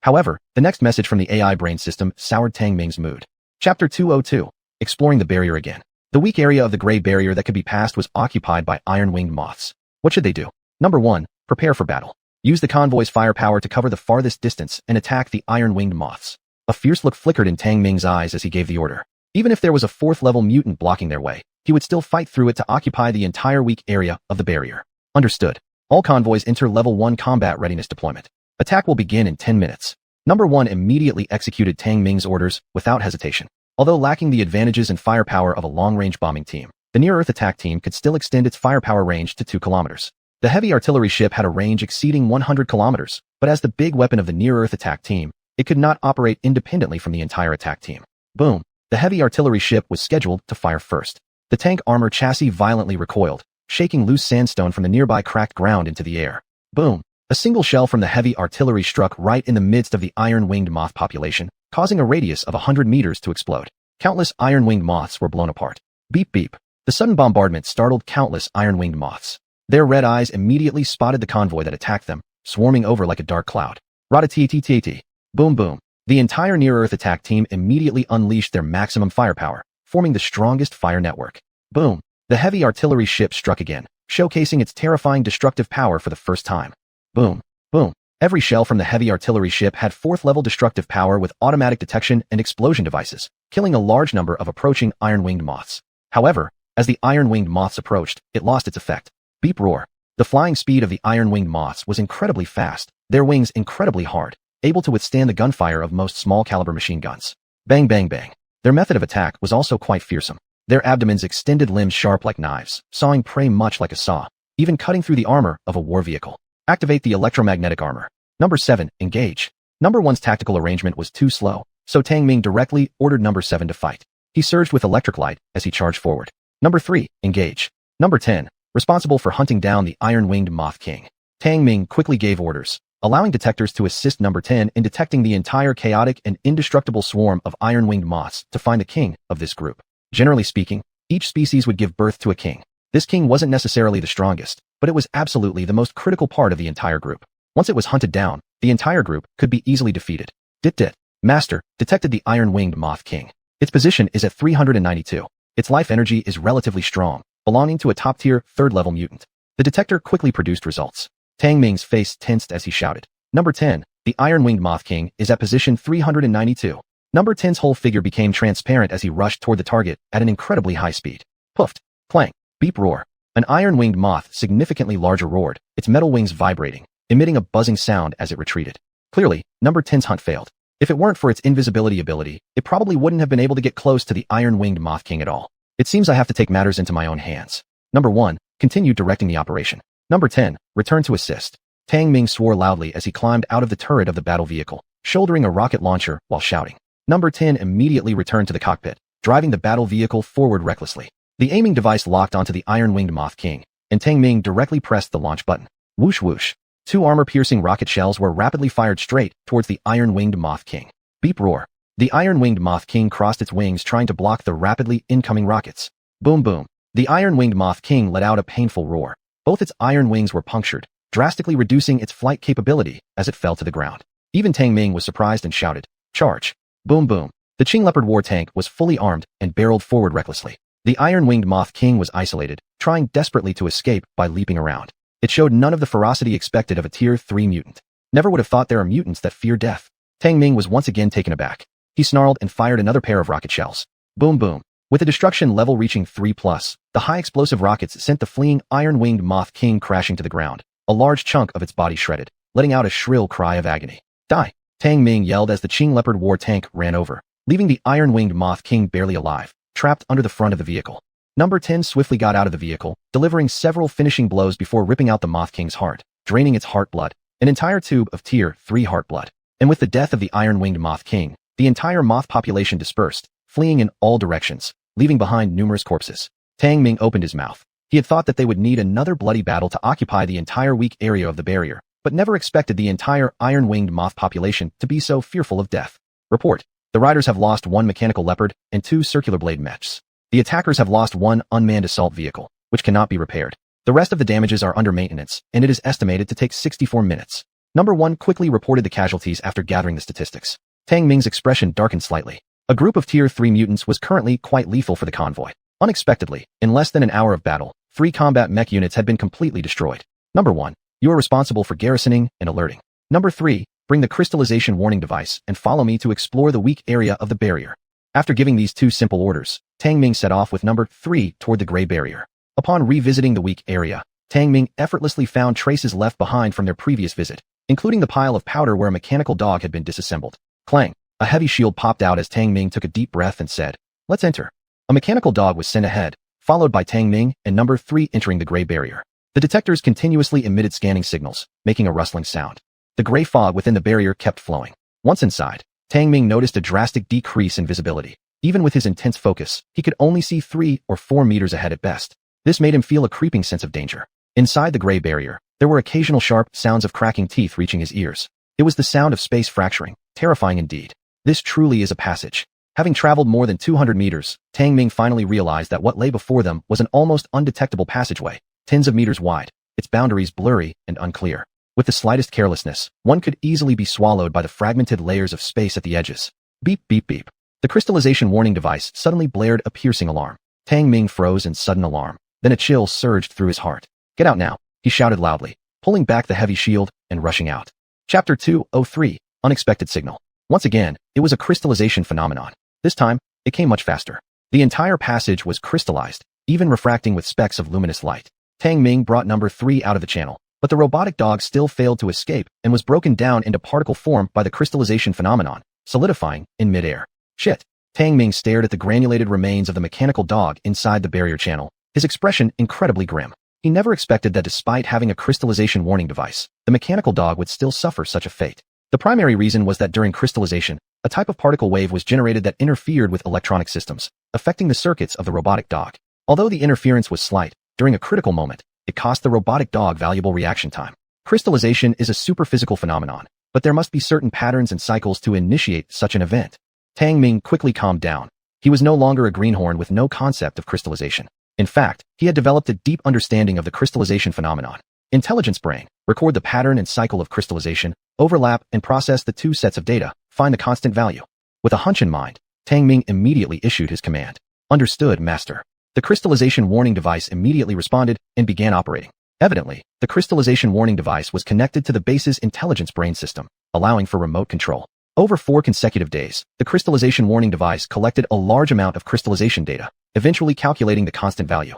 However, the next message from the AI brain system soured Tang Ming's mood. Chapter 202. Exploring the barrier again. The weak area of the gray barrier that could be passed was occupied by iron-winged moths. What should they do? Number 1. Prepare for battle. Use the convoy's firepower to cover the farthest distance and attack the iron-winged moths. A fierce look flickered in Tang Ming's eyes as he gave the order. Even if there was a 4th-level mutant blocking their way, he would still fight through it to occupy the entire weak area of the barrier. Understood. All convoys enter Level 1 combat readiness deployment. Attack will begin in 10 minutes. Number 1 immediately executed Tang Ming's orders without hesitation. Although lacking the advantages and firepower of a long-range bombing team, the near-Earth attack team could still extend its firepower range to 2 kilometers. The heavy artillery ship had a range exceeding 100 kilometers, but as the big weapon of the near-Earth attack team, it could not operate independently from the entire attack team. Boom. The heavy artillery ship was scheduled to fire first. The tank armor chassis violently recoiled, shaking loose sandstone from the nearby cracked ground into the air. Boom. A single shell from the heavy artillery struck right in the midst of the iron-winged moth population, causing a radius of 100 meters to explode. Countless iron-winged moths were blown apart. Beep beep. The sudden bombardment startled countless iron-winged moths. Their red eyes immediately spotted the convoy that attacked them, swarming over like a dark cloud. Rata-tee-tee-tee-tee. Boom boom. The entire near-Earth attack team immediately unleashed their maximum firepower, forming the strongest fire network. Boom. The heavy artillery ship struck again, showcasing its terrifying destructive power for the first time. Boom. Boom. Every shell from the heavy artillery ship had 4th-level destructive power with automatic detection and explosion devices, killing a large number of approaching iron-winged moths. However, as the iron-winged moths approached, it lost its effect. Beep roar. The flying speed of the iron-winged moths was incredibly fast, their wings incredibly hard, able to withstand the gunfire of most small-caliber machine guns. Bang bang bang. Their method of attack was also quite fearsome. Their abdomens extended limbs sharp like knives, sawing prey much like a saw, even cutting through the armor of a war vehicle. Activate the electromagnetic armor. Number 7, engage. Number 1's tactical arrangement was too slow, so Tang Ming directly ordered Number 7 to fight. He surged with electric light as he charged forward. Number 3, engage. Number 10, responsible for hunting down the iron-winged moth king. Tang Ming quickly gave orders, allowing detectors to assist Number 10 in detecting the entire chaotic and indestructible swarm of iron-winged moths to find the king of this group. Generally speaking, each species would give birth to a king. This king wasn't necessarily the strongest, but it was absolutely the most critical part of the entire group. Once it was hunted down, the entire group could be easily defeated. Dit. Master, detected the iron-winged moth king. Its position is at 392. Its life energy is relatively strong, belonging to a top-tier, 3rd-level mutant. The detector quickly produced results. Tang Ming's face tensed as he shouted. Number 10, the iron-winged moth king is at position 392. Number 10's whole figure became transparent as he rushed toward the target at an incredibly high speed. Puffed. Clang. Beep roar. An iron-winged moth significantly larger roared, its metal wings vibrating, emitting a buzzing sound as it retreated. Clearly, Number 10's hunt failed. If it weren't for its invisibility ability, it probably wouldn't have been able to get close to the iron-winged moth king at all. It seems I have to take matters into my own hands. Number 1, continue directing the operation. Number 10, return to assist. Tang Ming swore loudly as he climbed out of the turret of the battle vehicle, shouldering a rocket launcher while shouting. Number 10 immediately returned to the cockpit, driving the battle vehicle forward recklessly. The aiming device locked onto the iron-winged moth king, and Tang Ming directly pressed the launch button. Whoosh whoosh. 2 armor-piercing rocket shells were rapidly fired straight towards the iron-winged moth king. Beep roar. The iron-winged moth king crossed its wings trying to block the rapidly incoming rockets. Boom boom. The iron-winged moth king let out a painful roar. Both its iron wings were punctured, drastically reducing its flight capability as it fell to the ground. Even Tang Ming was surprised and shouted, "Charge!" Boom boom. The Qing Leopard war tank was fully armed and barreled forward recklessly. The iron-winged moth king was isolated, trying desperately to escape by leaping around. It showed none of the ferocity expected of a Tier 3 mutant. Never would have thought there are mutants that fear death. Tang Ming was once again taken aback. He snarled and fired another pair of rocket shells. Boom boom. With the destruction level reaching 3+, the high explosive rockets sent the fleeing iron-winged Moth King crashing to the ground, a large chunk of its body shredded, letting out a shrill cry of agony. Die! Tang Ming yelled as the Qing Leopard war tank ran over, leaving the iron-winged Moth King barely alive, trapped under the front of the vehicle. Number 10 swiftly got out of the vehicle, delivering several finishing blows before ripping out the Moth King's heart, draining its heart blood, an entire tube of Tier 3 heart blood. And with the death of the iron-winged Moth King, the entire moth population dispersed, fleeing in all directions, leaving behind numerous corpses. Tang Ming opened his mouth. He had thought that they would need another bloody battle to occupy the entire weak area of the barrier, but never expected the entire iron-winged moth population to be so fearful of death. Report. The riders have lost 1 mechanical leopard and 2 circular blade mechs. The attackers have lost 1 unmanned assault vehicle, which cannot be repaired. The rest of the damages are under maintenance, and it is estimated to take 64 minutes. Number 1 quickly reported the casualties after gathering the statistics. Tang Ming's expression darkened slightly. A group of Tier 3 mutants was currently quite lethal for the convoy. Unexpectedly, in less than an hour of battle, 3 combat mech units had been completely destroyed. Number 1. You are responsible for garrisoning and alerting. Number 3. Bring the crystallization warning device and follow me to explore the weak area of the barrier. After giving these 2 simple orders, Tang Ming set off with number 3 toward the gray barrier. Upon revisiting the weak area, Tang Ming effortlessly found traces left behind from their previous visit, including the pile of powder where a mechanical dog had been disassembled. Clang! A heavy shield popped out as Tang Ming took a deep breath and said, "Let's enter." A mechanical dog was sent ahead, followed by Tang Ming and number 3 entering the gray barrier. The detectors continuously emitted scanning signals, making a rustling sound. The gray fog within the barrier kept flowing. Once inside, Tang Ming noticed a drastic decrease in visibility. Even with his intense focus, he could only see 3 or 4 meters ahead at best. This made him feel a creeping sense of danger. Inside the gray barrier, there were occasional sharp sounds of cracking teeth reaching his ears. It was the sound of space fracturing, terrifying indeed. This truly is a passage. Having traveled more than 200 meters, Tang Ming finally realized that what lay before them was an almost undetectable passageway, tens of meters wide, its boundaries blurry and unclear. With the slightest carelessness, one could easily be swallowed by the fragmented layers of space at the edges. Beep, beep, beep. The crystallization warning device suddenly blared a piercing alarm. Tang Ming froze in sudden alarm. Then a chill surged through his heart. "Get out now," he shouted loudly, pulling back the heavy shield and rushing out. Chapter 203, Unexpected Signal. Once again, it was a crystallization phenomenon. This time, it came much faster. The entire passage was crystallized, even refracting with specks of luminous light. Tang Ming brought number 3 out of the channel, but the robotic dog still failed to escape and was broken down into particle form by the crystallization phenomenon, solidifying in midair. Shit. Tang Ming stared at the granulated remains of the mechanical dog inside the barrier channel, his expression incredibly grim. He never expected that despite having a crystallization warning device, the mechanical dog would still suffer such a fate. The primary reason was that during crystallization, a type of particle wave was generated that interfered with electronic systems, affecting the circuits of the robotic dog. Although the interference was slight, during a critical moment, it cost the robotic dog valuable reaction time. Crystallization is a superphysical phenomenon, but there must be certain patterns and cycles to initiate such an event. Tang Ming quickly calmed down. He was no longer a greenhorn with no concept of crystallization. In fact, he had developed a deep understanding of the crystallization phenomenon. Intelligence brain, record the pattern and cycle of crystallization, overlap and process the 2 sets of data, find the constant value. With a hunch in mind, Tang Ming immediately issued his command. Understood, master. The crystallization warning device immediately responded and began operating. Evidently, the crystallization warning device was connected to the base's intelligence brain system, allowing for remote control. Over 4 consecutive days, the crystallization warning device collected a large amount of crystallization data, eventually calculating the constant value.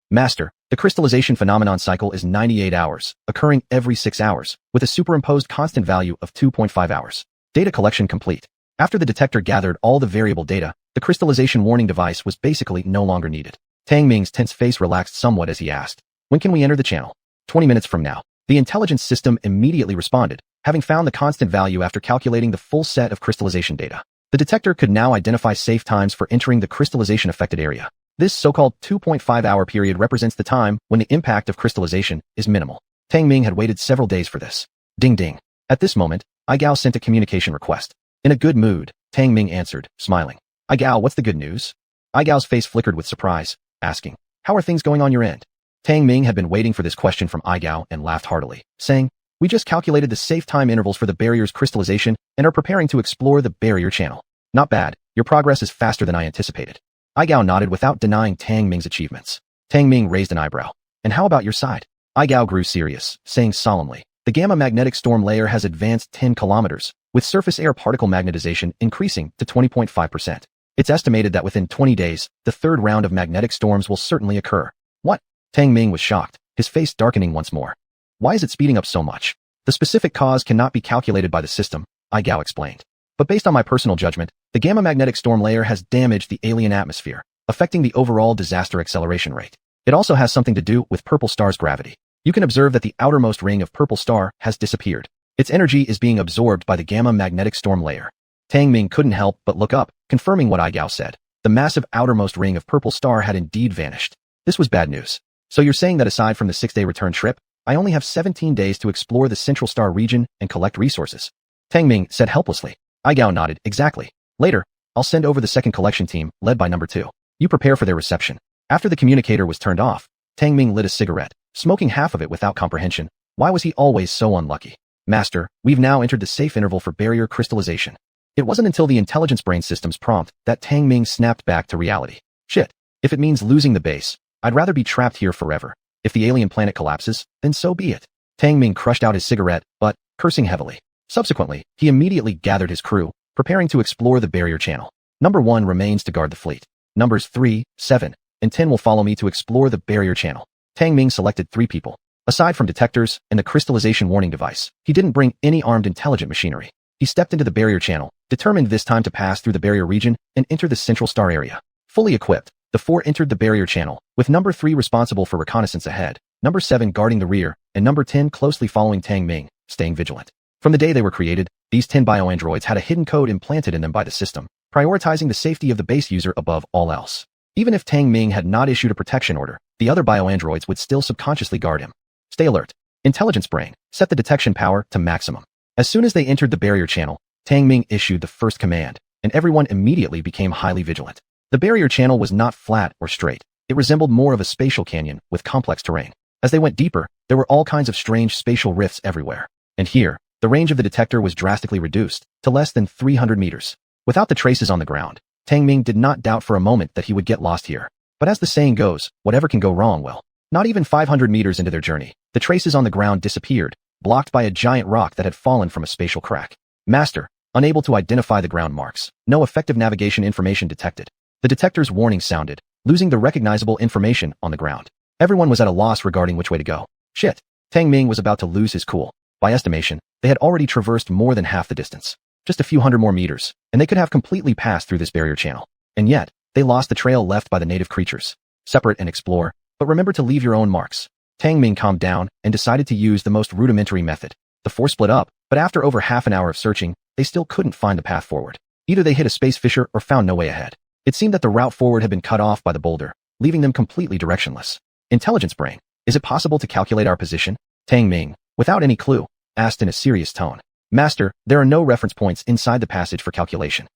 Master, the crystallization phenomenon cycle is 98 hours, occurring every 6 hours, with a superimposed constant value of 2.5 hours. Data collection complete. After the detector gathered all the variable data, the crystallization warning device was basically no longer needed. Tang Ming's tense face relaxed somewhat as he asked, "When can we enter the channel?" 20 minutes from now. The intelligence system immediately responded, having found the constant value after calculating the full set of crystallization data. The detector could now identify safe times for entering the crystallization-affected area. This so-called 2.5-hour period represents the time when the impact of crystallization is minimal. Tang Ming had waited several days for this. Ding ding. At this moment, Igao sent a communication request. In a good mood, Tang Ming answered, smiling. "Igao, what's the good news?" Igao's face flickered with surprise, asking, "How are things going on your end?" Tang Ming had been waiting for this question from Igao and laughed heartily, saying, "We just calculated the safe time intervals for the barrier's crystallization and are preparing to explore the barrier channel. Not bad, your progress is faster than I anticipated." Igao nodded without denying Tang Ming's achievements. Tang Ming raised an eyebrow. "And how about your side?" Igao grew serious, saying solemnly, the gamma magnetic storm layer has advanced 10 kilometers, with surface air particle magnetization increasing to 20.5%. It's estimated that within 20 days, the third round of magnetic storms will certainly occur. What? Tang Ming was shocked, his face darkening once more. Why is it speeding up so much? The specific cause cannot be calculated by the system, Igao explained. But based on my personal judgment, the gamma magnetic storm layer has damaged the alien atmosphere, affecting the overall disaster acceleration rate. It also has something to do with Purple Star's gravity. You can observe that the outermost ring of Purple Star has disappeared. Its energy is being absorbed by the gamma magnetic storm layer. Tang Ming couldn't help but look up, confirming what Igao said. The massive outermost ring of Purple Star had indeed vanished. This was bad news. So you're saying that aside from the 6-day return trip, I only have 17 days to explore the Central Star region and collect resources? Tang Ming said helplessly. Igao nodded. Exactly. Later, I'll send over the second collection team, led by number 2. You prepare for their reception. After the communicator was turned off, Tang Ming lit a cigarette, smoking half of it without comprehension. Why was he always so unlucky? Master, we've now entered the safe interval for barrier crystallization. It wasn't until the intelligence brain system's prompt that Tang Ming snapped back to reality. Shit. If it means losing the base, I'd rather be trapped here forever. If the alien planet collapses, then so be it. Tang Ming crushed out his cigarette, but, cursing heavily. Subsequently, he immediately gathered his crew, preparing to explore the barrier channel. Number 1 remains to guard the fleet. Numbers 3, 7, and 10 will follow me to explore the barrier channel. Tang Ming selected 3 people. Aside from detectors and the crystallization warning device, he didn't bring any armed intelligent machinery. He stepped into the barrier channel, determined this time to pass through the barrier region and enter the Central Star area. Fully equipped, the 4 entered the barrier channel, with number 3 responsible for reconnaissance ahead, number 7 guarding the rear, and number 10 closely following Tang Ming, staying vigilant. From the day they were created, these 10 bioandroids had a hidden code implanted in them by the system, prioritizing the safety of the base user above all else. Even if Tang Ming had not issued a protection order, the other bioandroids would still subconsciously guard him. Stay alert. Intelligence brain, set the detection power to maximum. As soon as they entered the barrier channel, Tang Ming issued the first command, and everyone immediately became highly vigilant. The barrier channel was not flat or straight. It resembled more of a spatial canyon with complex terrain. As they went deeper, there were all kinds of strange spatial rifts everywhere. And here, the range of the detector was drastically reduced to less than 300 meters. Without the traces on the ground, Tang Ming did not doubt for a moment that he would get lost here. But as the saying goes, whatever can go wrong will. Not even 500 meters into their journey, the traces on the ground disappeared, blocked by a giant rock that had fallen from a spatial crack. Master, unable to identify the ground marks, no effective navigation information detected. The detector's warning sounded, losing the recognizable information on the ground. Everyone was at a loss regarding which way to go. Shit. Tang Ming was about to lose his cool. By estimation, they had already traversed more than half the distance. Just a few hundred more meters, and they could have completely passed through this barrier channel. And yet, they lost the trail left by the native creatures. Separate and explore, but remember to leave your own marks. Tang Ming calmed down and decided to use the most rudimentary method. The 4 split up, but after over half an hour of searching, they still couldn't find the path forward. Either they hit a space fissure or found no way ahead. It seemed that the route forward had been cut off by the boulder, leaving them completely directionless. Intelligence brain, is it possible to calculate our position? Tang Ming, without any clue, asked in a serious tone. Master, there are no reference points inside the passage for calculation.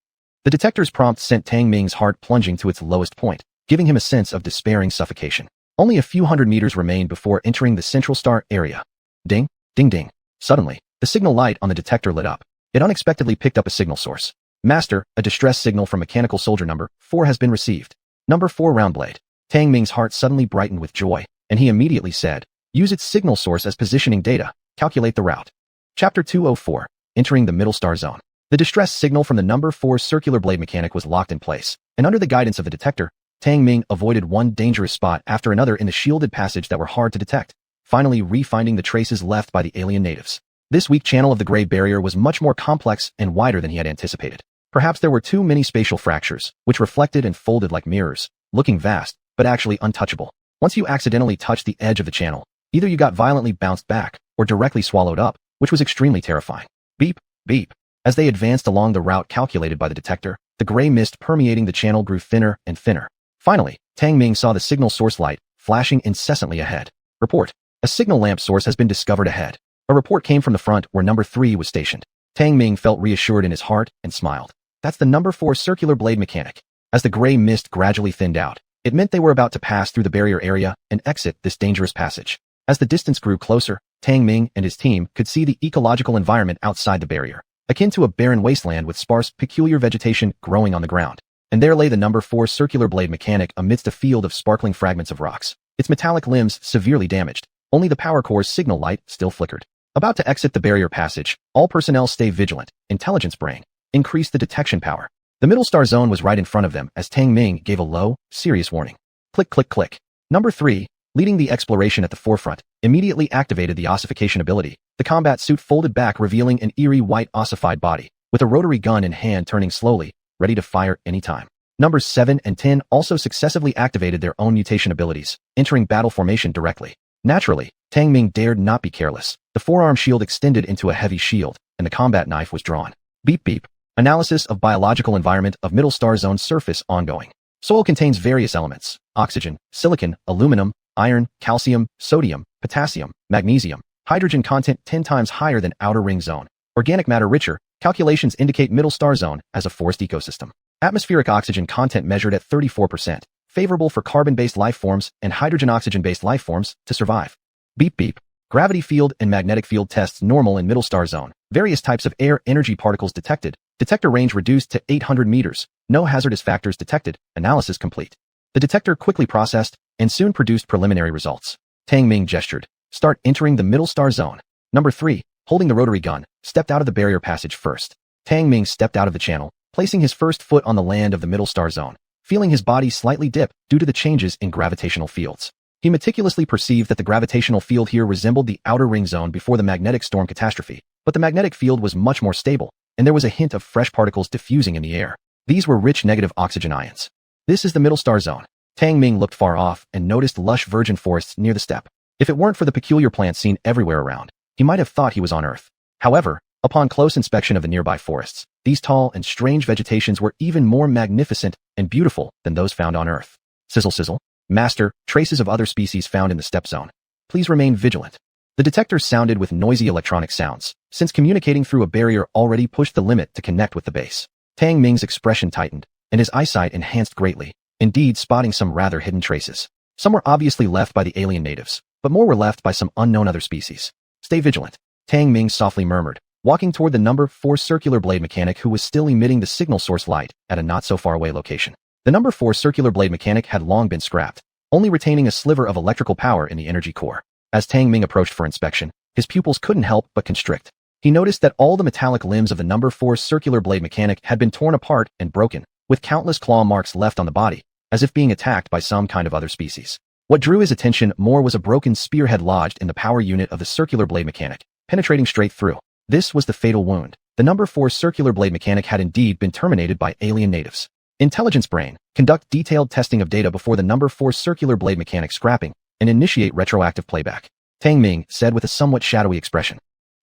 The detector's prompt sent Tang Ming's heart plunging to its lowest point, giving him a sense of despairing suffocation. Only a few hundred meters remained before entering the Central Star area. Ding, ding ding. Suddenly, the signal light on the detector lit up. It unexpectedly picked up a signal source. Master, a distress signal from mechanical soldier number 4 has been received. Number 4 Roundblade. Tang Ming's heart suddenly brightened with joy, and he immediately said, use its signal source as positioning data, calculate the route. Chapter 204, entering the middle star zone. The distress signal from the number 4 circular blade mechanic was locked in place, and under the guidance of the detector, Tang Ming avoided one dangerous spot after another in the shielded passage that were hard to detect, finally re-finding the traces left by the alien natives. This weak channel of the gray barrier was much more complex and wider than he had anticipated. Perhaps there were too many spatial fractures, which reflected and folded like mirrors, looking vast, but actually untouchable. Once you accidentally touched the edge of the channel, either you got violently bounced back, or directly swallowed up, which was extremely terrifying. Beep, beep. As they advanced along the route calculated by the detector, the gray mist permeating the channel grew thinner and thinner. Finally, Tang Ming saw the signal source light, flashing incessantly ahead. Report. A signal lamp source has been discovered ahead. A report came from the front where number 3 was stationed. Tang Ming felt reassured in his heart and smiled. That's the number 4 circular blade mechanic. As the gray mist gradually thinned out, it meant they were about to pass through the barrier area and exit this dangerous passage. As the distance grew closer, Tang Ming and his team could see the ecological environment outside the barrier, akin to a barren wasteland with sparse, peculiar vegetation growing on the ground. And there lay the number 4 circular blade mechanic amidst a field of sparkling fragments of rocks, its metallic limbs severely damaged. Only the power core's signal light still flickered. About to exit the barrier passage, all personnel stay vigilant. Intelligence brain. Increase the detection power. The middle star zone was right in front of them as Tang Ming gave a low, serious warning. Click, click, click. Number 3, leading the exploration at the forefront, immediately activated the ossification ability. The combat suit folded back, revealing an eerie white ossified body, with a rotary gun in hand turning slowly, ready to fire anytime. Numbers 7 and 10 also successively activated their own mutation abilities, entering battle formation directly. Naturally, Tang Ming dared not be careless. The forearm shield extended into a heavy shield, and the combat knife was drawn. Beep beep. Analysis of biological environment of middle star zone surface ongoing. Soil contains various elements: oxygen, silicon, aluminum, iron, calcium, sodium, potassium, magnesium. Hydrogen content 10 times higher than outer ring zone. Organic matter richer. Calculations indicate middle star zone as a forest ecosystem. Atmospheric oxygen content measured at 34%, favorable for carbon-based life forms and hydrogen-oxygen-based life forms to survive. Beep beep. Gravity field and magnetic field tests normal in middle star zone. Various types of air energy particles detected. Detector range reduced to 800 meters. No hazardous factors detected. Analysis complete. The detector quickly processed and soon produced preliminary results. Tang Ming gestured. Start entering the middle star zone. Number 3, holding the rotary gun, stepped out of the barrier passage first. Tang Ming stepped out of the channel, placing his first foot on the land of the middle star zone, feeling his body slightly dip due to the changes in gravitational fields. He meticulously perceived that the gravitational field here resembled the outer ring zone before the magnetic storm catastrophe, but the magnetic field was much more stable, and there was a hint of fresh particles diffusing in the air. These were rich negative oxygen ions. This is the middle star zone. Tang Ming looked far off and noticed lush virgin forests near the steppe. If it weren't for the peculiar plants seen everywhere around, he might have thought he was on Earth. However, upon close inspection of the nearby forests, these tall and strange vegetations were even more magnificent and beautiful than those found on Earth. Sizzle sizzle. Master, traces of other species found in the steppe zone. Please remain vigilant. The detector sounded with noisy electronic sounds, since communicating through a barrier already pushed the limit to connect with the base. Tang Ming's expression tightened, and his eyesight enhanced greatly, indeed spotting some rather hidden traces. Some were obviously left by the alien natives, but more were left by some unknown other species. Stay vigilant, Tang Ming softly murmured, walking toward the number 4 circular blade mechanic who was still emitting the signal source light at a not so far away location. The number 4 circular blade mechanic had long been scrapped, only retaining a sliver of electrical power in the energy core. As Tang Ming approached for inspection, his pupils couldn't help but constrict. He noticed that all the metallic limbs of the number 4 circular blade mechanic had been torn apart and broken, with countless claw marks left on the body, as if being attacked by some kind of other species. What drew his attention more was a broken spearhead lodged in the power unit of the circular blade mechanic, penetrating straight through. This was the fatal wound. The number 4 circular blade mechanic had indeed been terminated by alien natives. Intelligence brain, conduct detailed testing of data before the number 4 circular blade mechanic scrapping, and initiate retroactive playback. Tang Ming said with a somewhat shadowy expression.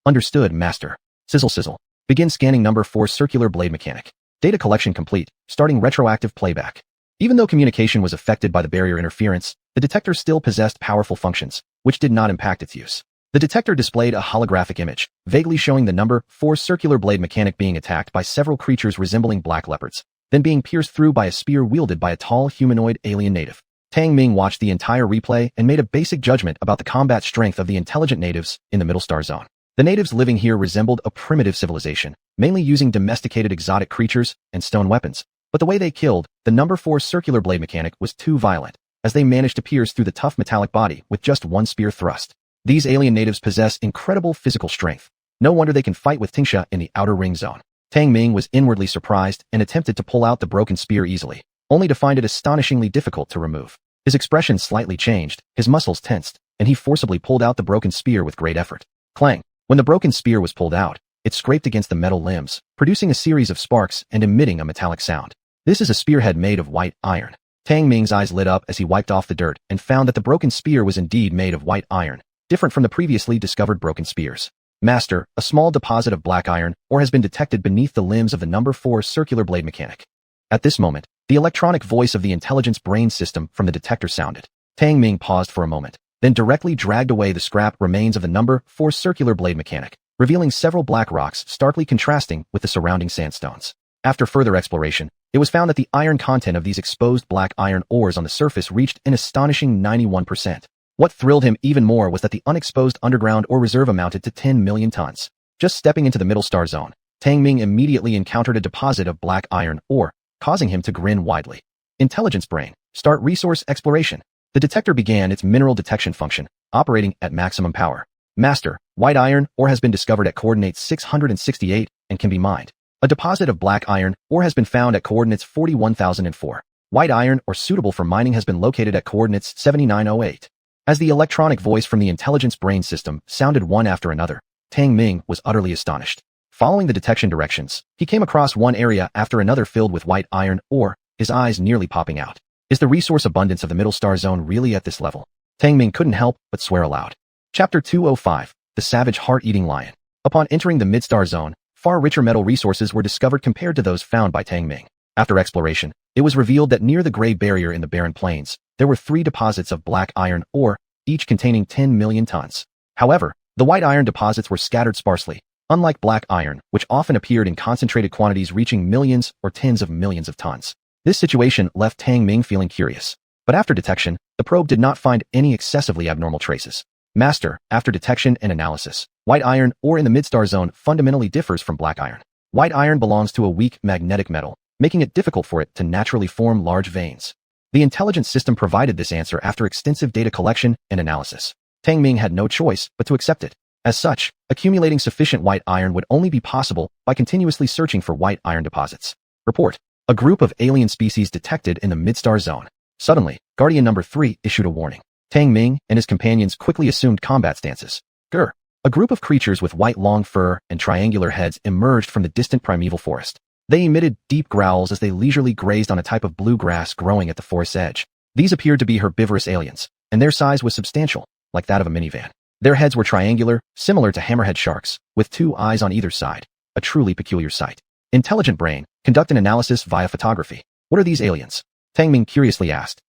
Understood, master. Sizzle sizzle. Begin scanning number 4 circular blade mechanic. Data collection complete, starting retroactive playback. Even though communication was affected by the barrier interference, the detector still possessed powerful functions, which did not impact its use. The detector displayed a holographic image, vaguely showing the number 4 circular blade mechanic being attacked by several creatures resembling black leopards, then being pierced through by a spear wielded by a tall humanoid alien native. Tang Ming watched the entire replay and made a basic judgment about the combat strength of the intelligent natives in the middle star zone. The natives living here resembled a primitive civilization, mainly using domesticated exotic creatures and stone weapons. But the way they killed, the number 4 circular blade mechanic was too violent, as they managed to pierce through the tough metallic body with just one spear thrust. These alien natives possess incredible physical strength. No wonder they can fight with Tingsha in the outer ring zone. Tang Ming was inwardly surprised and attempted to pull out the broken spear easily, only to find it astonishingly difficult to remove. His expression slightly changed, his muscles tensed, and he forcibly pulled out the broken spear with great effort. Clang! When the broken spear was pulled out, it scraped against the metal limbs, producing a series of sparks and emitting a metallic sound. This is a spearhead made of white iron. Tang Ming's eyes lit up as he wiped off the dirt and found that the broken spear was indeed made of white iron, different from the previously discovered broken spears. Master, a small deposit of black iron ore has been detected beneath the limbs of the number 4 circular blade mechanic. At this moment, the electronic voice of the intelligence brain system from the detector sounded. Tang Ming paused for a moment, then directly dragged away the scrap remains of the number 4 circular blade mechanic, revealing several black rocks starkly contrasting with the surrounding sandstones. After further exploration, it was found that the iron content of these exposed black iron ores on the surface reached an astonishing 91%. What thrilled him even more was that the unexposed underground ore reserve amounted to 10 million tons. Just stepping into the middle star zone, Tang Ming immediately encountered a deposit of black iron ore, causing him to grin widely. Intelligence brain, start resource exploration. The detector began its mineral detection function, operating at maximum power. Master, white iron ore has been discovered at coordinates 668 and can be mined. A deposit of black iron ore has been found at coordinates 41,004. White iron ore suitable for mining has been located at coordinates 7908. As the electronic voice from the intelligence brain system sounded one after another, Tang Ming was utterly astonished. Following the detection directions, he came across one area after another filled with white iron ore, his eyes nearly popping out. Is the resource abundance of the middle star zone really at this level? Tang Ming couldn't help but swear aloud. Chapter 205, The Savage Heart-Eating Lion. Upon entering the mid-star zone, far richer metal resources were discovered compared to those found by Tang Ming. After exploration, it was revealed that near the gray barrier in the barren plains, there were 3 deposits of black iron ore, each containing 10 million tons. However, the white iron deposits were scattered sparsely, unlike black iron, which often appeared in concentrated quantities reaching millions or tens of millions of tons. This situation left Tang Ming feeling curious. But after detection, the probe did not find any excessively abnormal traces. Master, after detection and analysis, white iron ore in the mid-star zone fundamentally differs from black iron. White iron belongs to a weak magnetic metal, making it difficult for it to naturally form large veins. The intelligence system provided this answer after extensive data collection and analysis. Tang Ming had no choice but to accept it. As such, accumulating sufficient white iron would only be possible by continuously searching for white iron deposits. Report. A group of alien species detected in the mid-star zone. Suddenly, Guardian Number 3 issued a warning. Tang Ming and his companions quickly assumed combat stances. Grr. A group of creatures with white long fur and triangular heads emerged from the distant primeval forest. They emitted deep growls as they leisurely grazed on a type of blue grass growing at the forest's edge. These appeared to be herbivorous aliens, and their size was substantial, like that of a minivan. Their heads were triangular, similar to hammerhead sharks, with 2 eyes on either side. A truly peculiar sight. Intelligent brain, conduct an analysis via photography. What are these aliens? Tang Ming curiously asked.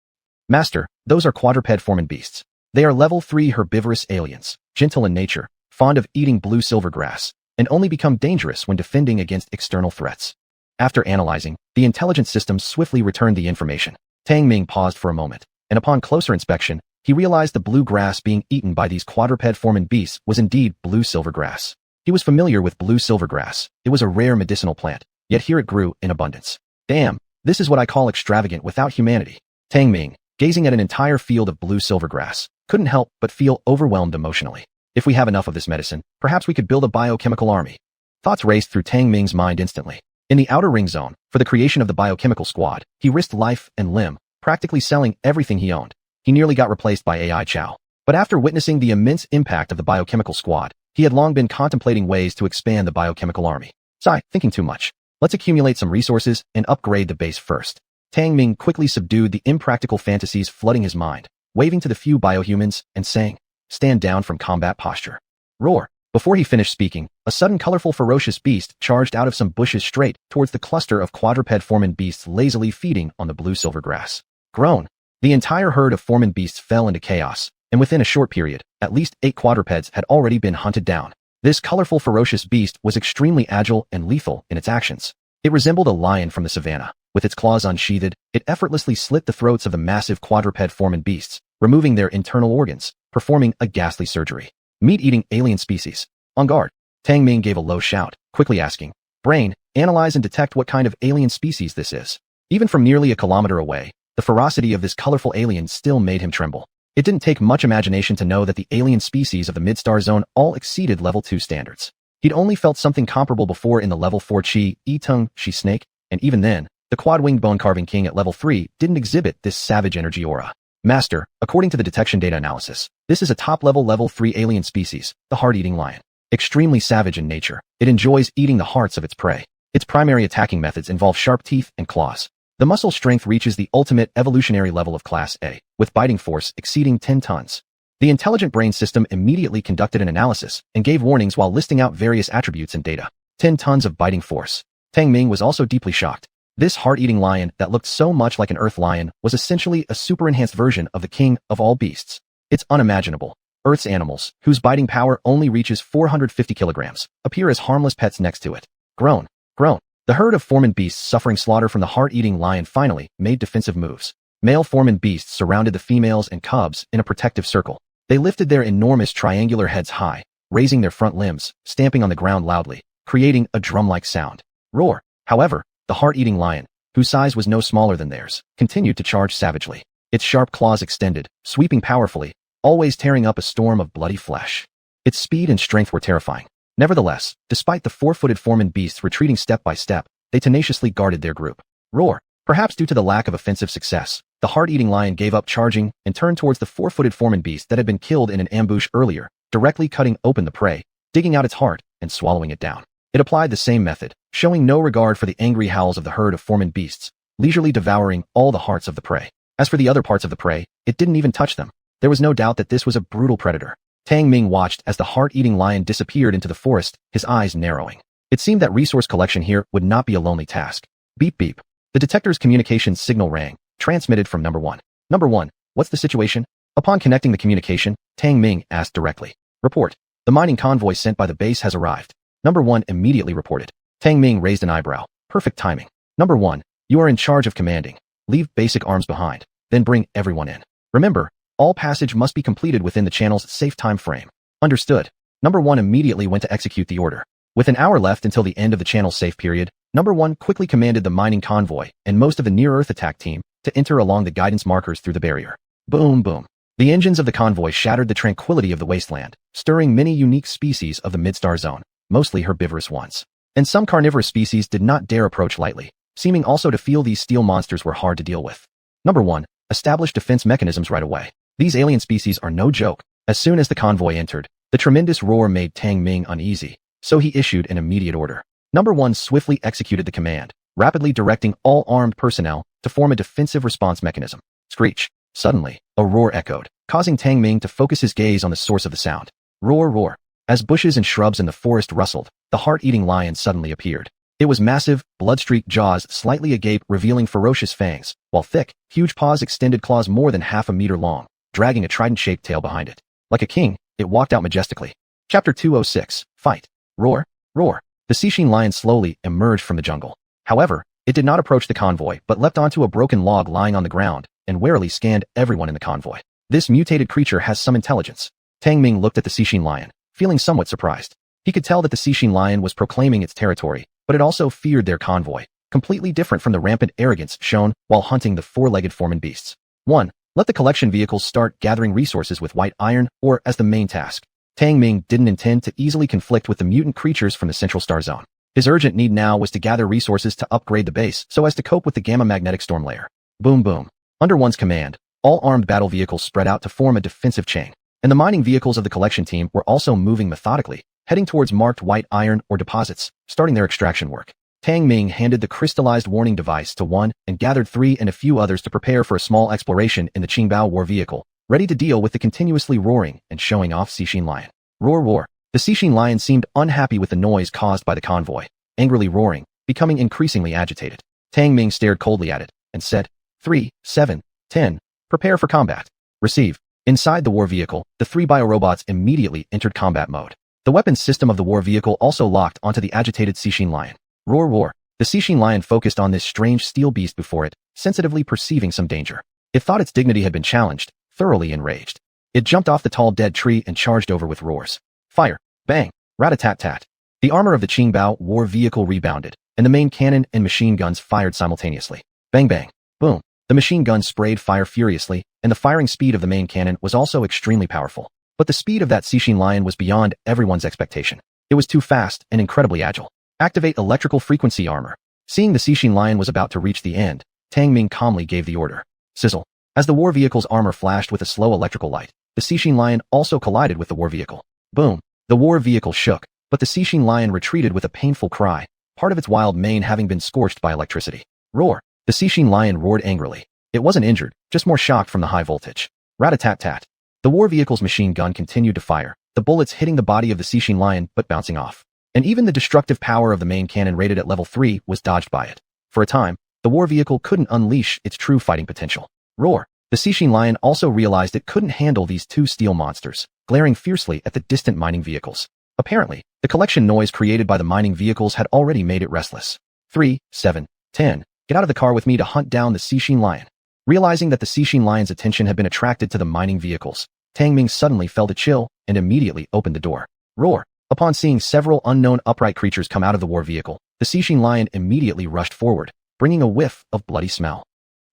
Master, those are quadruped-forming beasts. They are level 3 herbivorous aliens, gentle in nature, fond of eating blue silver grass, and only become dangerous when defending against external threats. After analyzing, the intelligence system swiftly returned the information. Tang Ming paused for a moment, and upon closer inspection, he realized the blue grass being eaten by these quadruped-forming beasts was indeed blue silver grass. He was familiar with blue silver grass. It was a rare medicinal plant, yet here it grew in abundance. Damn, this is what I call extravagant without humanity. Tang Ming, gazing at an entire field of blue silver grass, couldn't help but feel overwhelmed emotionally. If we have enough of this medicine, perhaps we could build a biochemical army. Thoughts raced through Tang Ming's mind instantly. In the outer ring zone, for the creation of the biochemical squad, he risked life and limb, practically selling everything he owned. He nearly got replaced by AI Chow. But after witnessing the immense impact of the biochemical squad, he had long been contemplating ways to expand the biochemical army. Sigh, thinking too much. Let's accumulate some resources and upgrade the base first. Tang Ming quickly subdued the impractical fantasies flooding his mind, waving to the few biohumans and saying, "Stand down from combat posture." Roar. Before he finished speaking, a sudden colorful ferocious beast charged out of some bushes straight towards the cluster of quadruped-forming beasts lazily feeding on the blue-silver grass. Groan. The entire herd of foreman beasts fell into chaos, and within a short period, at least 8 quadrupeds had already been hunted down. This colorful ferocious beast was extremely agile and lethal in its actions. It resembled a lion from the savannah. With its claws unsheathed, it effortlessly slit the throats of the massive quadruped-forming beasts, removing their internal organs, performing a ghastly surgery. Meat-eating alien species. On guard. Tang Ming gave a low shout, quickly asking, "Brain, analyze and detect what kind of alien species this is." Even from nearly a kilometer away, the ferocity of this colorful alien still made him tremble. It didn't take much imagination to know that the alien species of the mid-star zone all exceeded level 2 standards. He'd only felt something comparable before in the level 4 Chi-Tung Shi snake, and even then, the quad-winged bone-carving king at level 3 didn't exhibit this savage energy aura. Master, according to the detection data analysis, this is a top-level level 3 alien species, the heart-eating lion. Extremely savage in nature, it enjoys eating the hearts of its prey. Its primary attacking methods involve sharp teeth and claws. The muscle strength reaches the ultimate evolutionary level of Class A, with biting force exceeding 10 tons. The intelligent brain system immediately conducted an analysis and gave warnings while listing out various attributes and data. 10 tons of biting force. Tang Ming was also deeply shocked. This heart-eating lion that looked so much like an earth lion was essentially a super-enhanced version of the king of all beasts. It's unimaginable. Earth's animals, whose biting power only reaches 450 kilograms, appear as harmless pets next to it. Groan. Groan. The herd of foreman beasts suffering slaughter from the heart-eating lion finally made defensive moves. Male foreman beasts surrounded the females and cubs in a protective circle. They lifted their enormous triangular heads high, raising their front limbs, stamping on the ground loudly, creating a drum-like sound. Roar. However, the heart-eating lion, whose size was no smaller than theirs, continued to charge savagely. its sharp claws extended, sweeping powerfully, always tearing up a storm of bloody flesh. Its speed and strength were terrifying. Nevertheless, despite the four-footed foreman beasts retreating step by step, they tenaciously guarded their group. Roar! Perhaps due to the lack of offensive success, the heart-eating lion gave up charging and turned towards the four-footed foreman beast that had been killed in an ambush earlier, directly cutting open the prey, digging out its heart, and swallowing it down. It applied the same method, showing no regard for the angry howls of the herd of foreman beasts, leisurely devouring all the hearts of the prey. As for the other parts of the prey, it didn't even touch them. There was no doubt that this was a brutal predator. Tang Ming watched as the heart-eating lion disappeared into the forest, his eyes narrowing. It seemed that resource collection here would not be a lonely task. Beep beep. The detector's communications signal rang, transmitted from number 1. Number 1, what's the situation? Upon connecting the communication, Tang Ming asked directly. Report. The mining convoy sent by the base has arrived. Number 1 immediately reported. Tang Ming raised an eyebrow. Perfect timing. Number 1, you are in charge of commanding. Leave basic arms behind, then bring everyone in. Remember, all passage must be completed within the channel's safe time frame. Understood. Number 1 immediately went to execute the order. With an hour left until the end of the channel's safe period, Number 1 quickly commanded the mining convoy and most of the near-Earth attack team to enter along the guidance markers through the barrier. Boom, boom. The engines of the convoy shattered the tranquility of the wasteland, stirring many unique species of the mid-star zone, mostly herbivorous ones. And some carnivorous species did not dare approach lightly, seeming also to feel these steel monsters were hard to deal with. Number 1, establish defense mechanisms right away. These alien species are no joke. As soon as the convoy entered, the tremendous roar made Tang Ming uneasy, so he issued an immediate order. Number 1 swiftly executed the command, rapidly directing all armed personnel to form a defensive response mechanism. Screech. Suddenly, a roar echoed, causing Tang Ming to focus his gaze on the source of the sound. Roar, roar. As bushes and shrubs in the forest rustled, the heart-eating lion suddenly appeared. It was massive, blood-streaked jaws slightly agape revealing ferocious fangs, while thick, huge paws extended claws more than half a meter long, dragging a trident-shaped tail behind it. Like a king, it walked out majestically. Chapter 206, Fight. Roar, roar. The Xixin lion slowly emerged from the jungle. However, it did not approach the convoy but leapt onto a broken log lying on the ground and warily scanned everyone in the convoy. This mutated creature has some intelligence. Tang Ming looked at the Xixin lion, feeling somewhat surprised. He could tell that the Xixin lion was proclaiming its territory, but it also feared their convoy, completely different from the rampant arrogance shown while hunting the four-legged foreman beasts. 1. Let the collection vehicles start gathering resources with white iron or as the main task. Tang Ming didn't intend to easily conflict with the mutant creatures from the Central Star Zone. His urgent need now was to gather resources to upgrade the base so as to cope with the gamma-magnetic storm layer. Boom boom. Under one's command, all armed battle vehicles spread out to form a defensive chain, and the mining vehicles of the collection team were also moving methodically, heading towards marked white iron or deposits, starting their extraction work. Tang Ming handed the crystallized warning device to one and gathered 3 and a few others to prepare for a small exploration in the Qingbao war vehicle, ready to deal with the continuously roaring and showing off Xixin lion. Roar, roar. The Xixin lion seemed unhappy with the noise caused by the convoy, angrily roaring, becoming increasingly agitated. Tang Ming stared coldly at it and said, 3, 7, 10, prepare for combat. Receive. Inside the war vehicle, the 3 biorobots immediately entered combat mode. The weapons system of the war vehicle also locked onto the agitated Xixin lion. Roar, roar. The Xixin lion focused on this strange steel beast before it, sensitively perceiving some danger. It thought its dignity had been challenged, thoroughly enraged. It jumped off the tall dead tree and charged over with roars. Fire. Bang. Rat-a-tat-tat. The armor of the Qingbao war vehicle rebounded, and the main cannon and machine guns fired simultaneously. Bang bang. Boom. The machine guns sprayed fire furiously, and the firing speed of the main cannon was also extremely powerful. But the speed of that Xixin lion was beyond everyone's expectation. It was too fast and incredibly agile. Activate electrical frequency armor. Seeing the Xixin lion was about to reach the end, Tang Ming calmly gave the order. Sizzle. As the war vehicle's armor flashed with a slow electrical light, the Xixin lion also collided with the war vehicle. Boom. The war vehicle shook, but the Xixin lion retreated with a painful cry, part of its wild mane having been scorched by electricity. Roar. The Xixin lion roared angrily. It wasn't injured, just more shocked from the high voltage. Rat-a-tat-tat. The war vehicle's machine gun continued to fire, the bullets hitting the body of the Xixin lion but bouncing off. And even the destructive power of the main cannon rated at level 3 was dodged by it. For a time, the war vehicle couldn't unleash its true fighting potential. Roar. The Xixin lion also realized it couldn't handle these 2 steel monsters, glaring fiercely at the distant mining vehicles. Apparently, the collection noise created by the mining vehicles had already made it restless. 3, 7, 10. Get out of the car with me to hunt down the Xixin lion. Realizing that the Xixin lion's attention had been attracted to the mining vehicles, Tang Ming suddenly felt a chill and immediately opened the door. Roar. Upon seeing several unknown upright creatures come out of the war vehicle, the Xixin lion immediately rushed forward, bringing a whiff of bloody smell.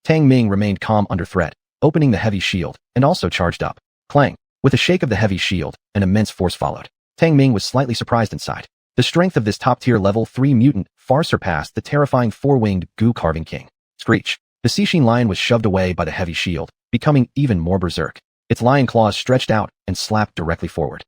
Tang Ming remained calm under threat, opening the heavy shield, and also charged up. Clang. With a shake of the heavy shield, an immense force followed. Tang Ming was slightly surprised inside. The strength of this top-tier level 3 mutant far surpassed the terrifying 4-winged goo-carving king. Screech. The Xixin lion was shoved away by the heavy shield, becoming even more berserk. Its lion claws stretched out and slapped directly forward.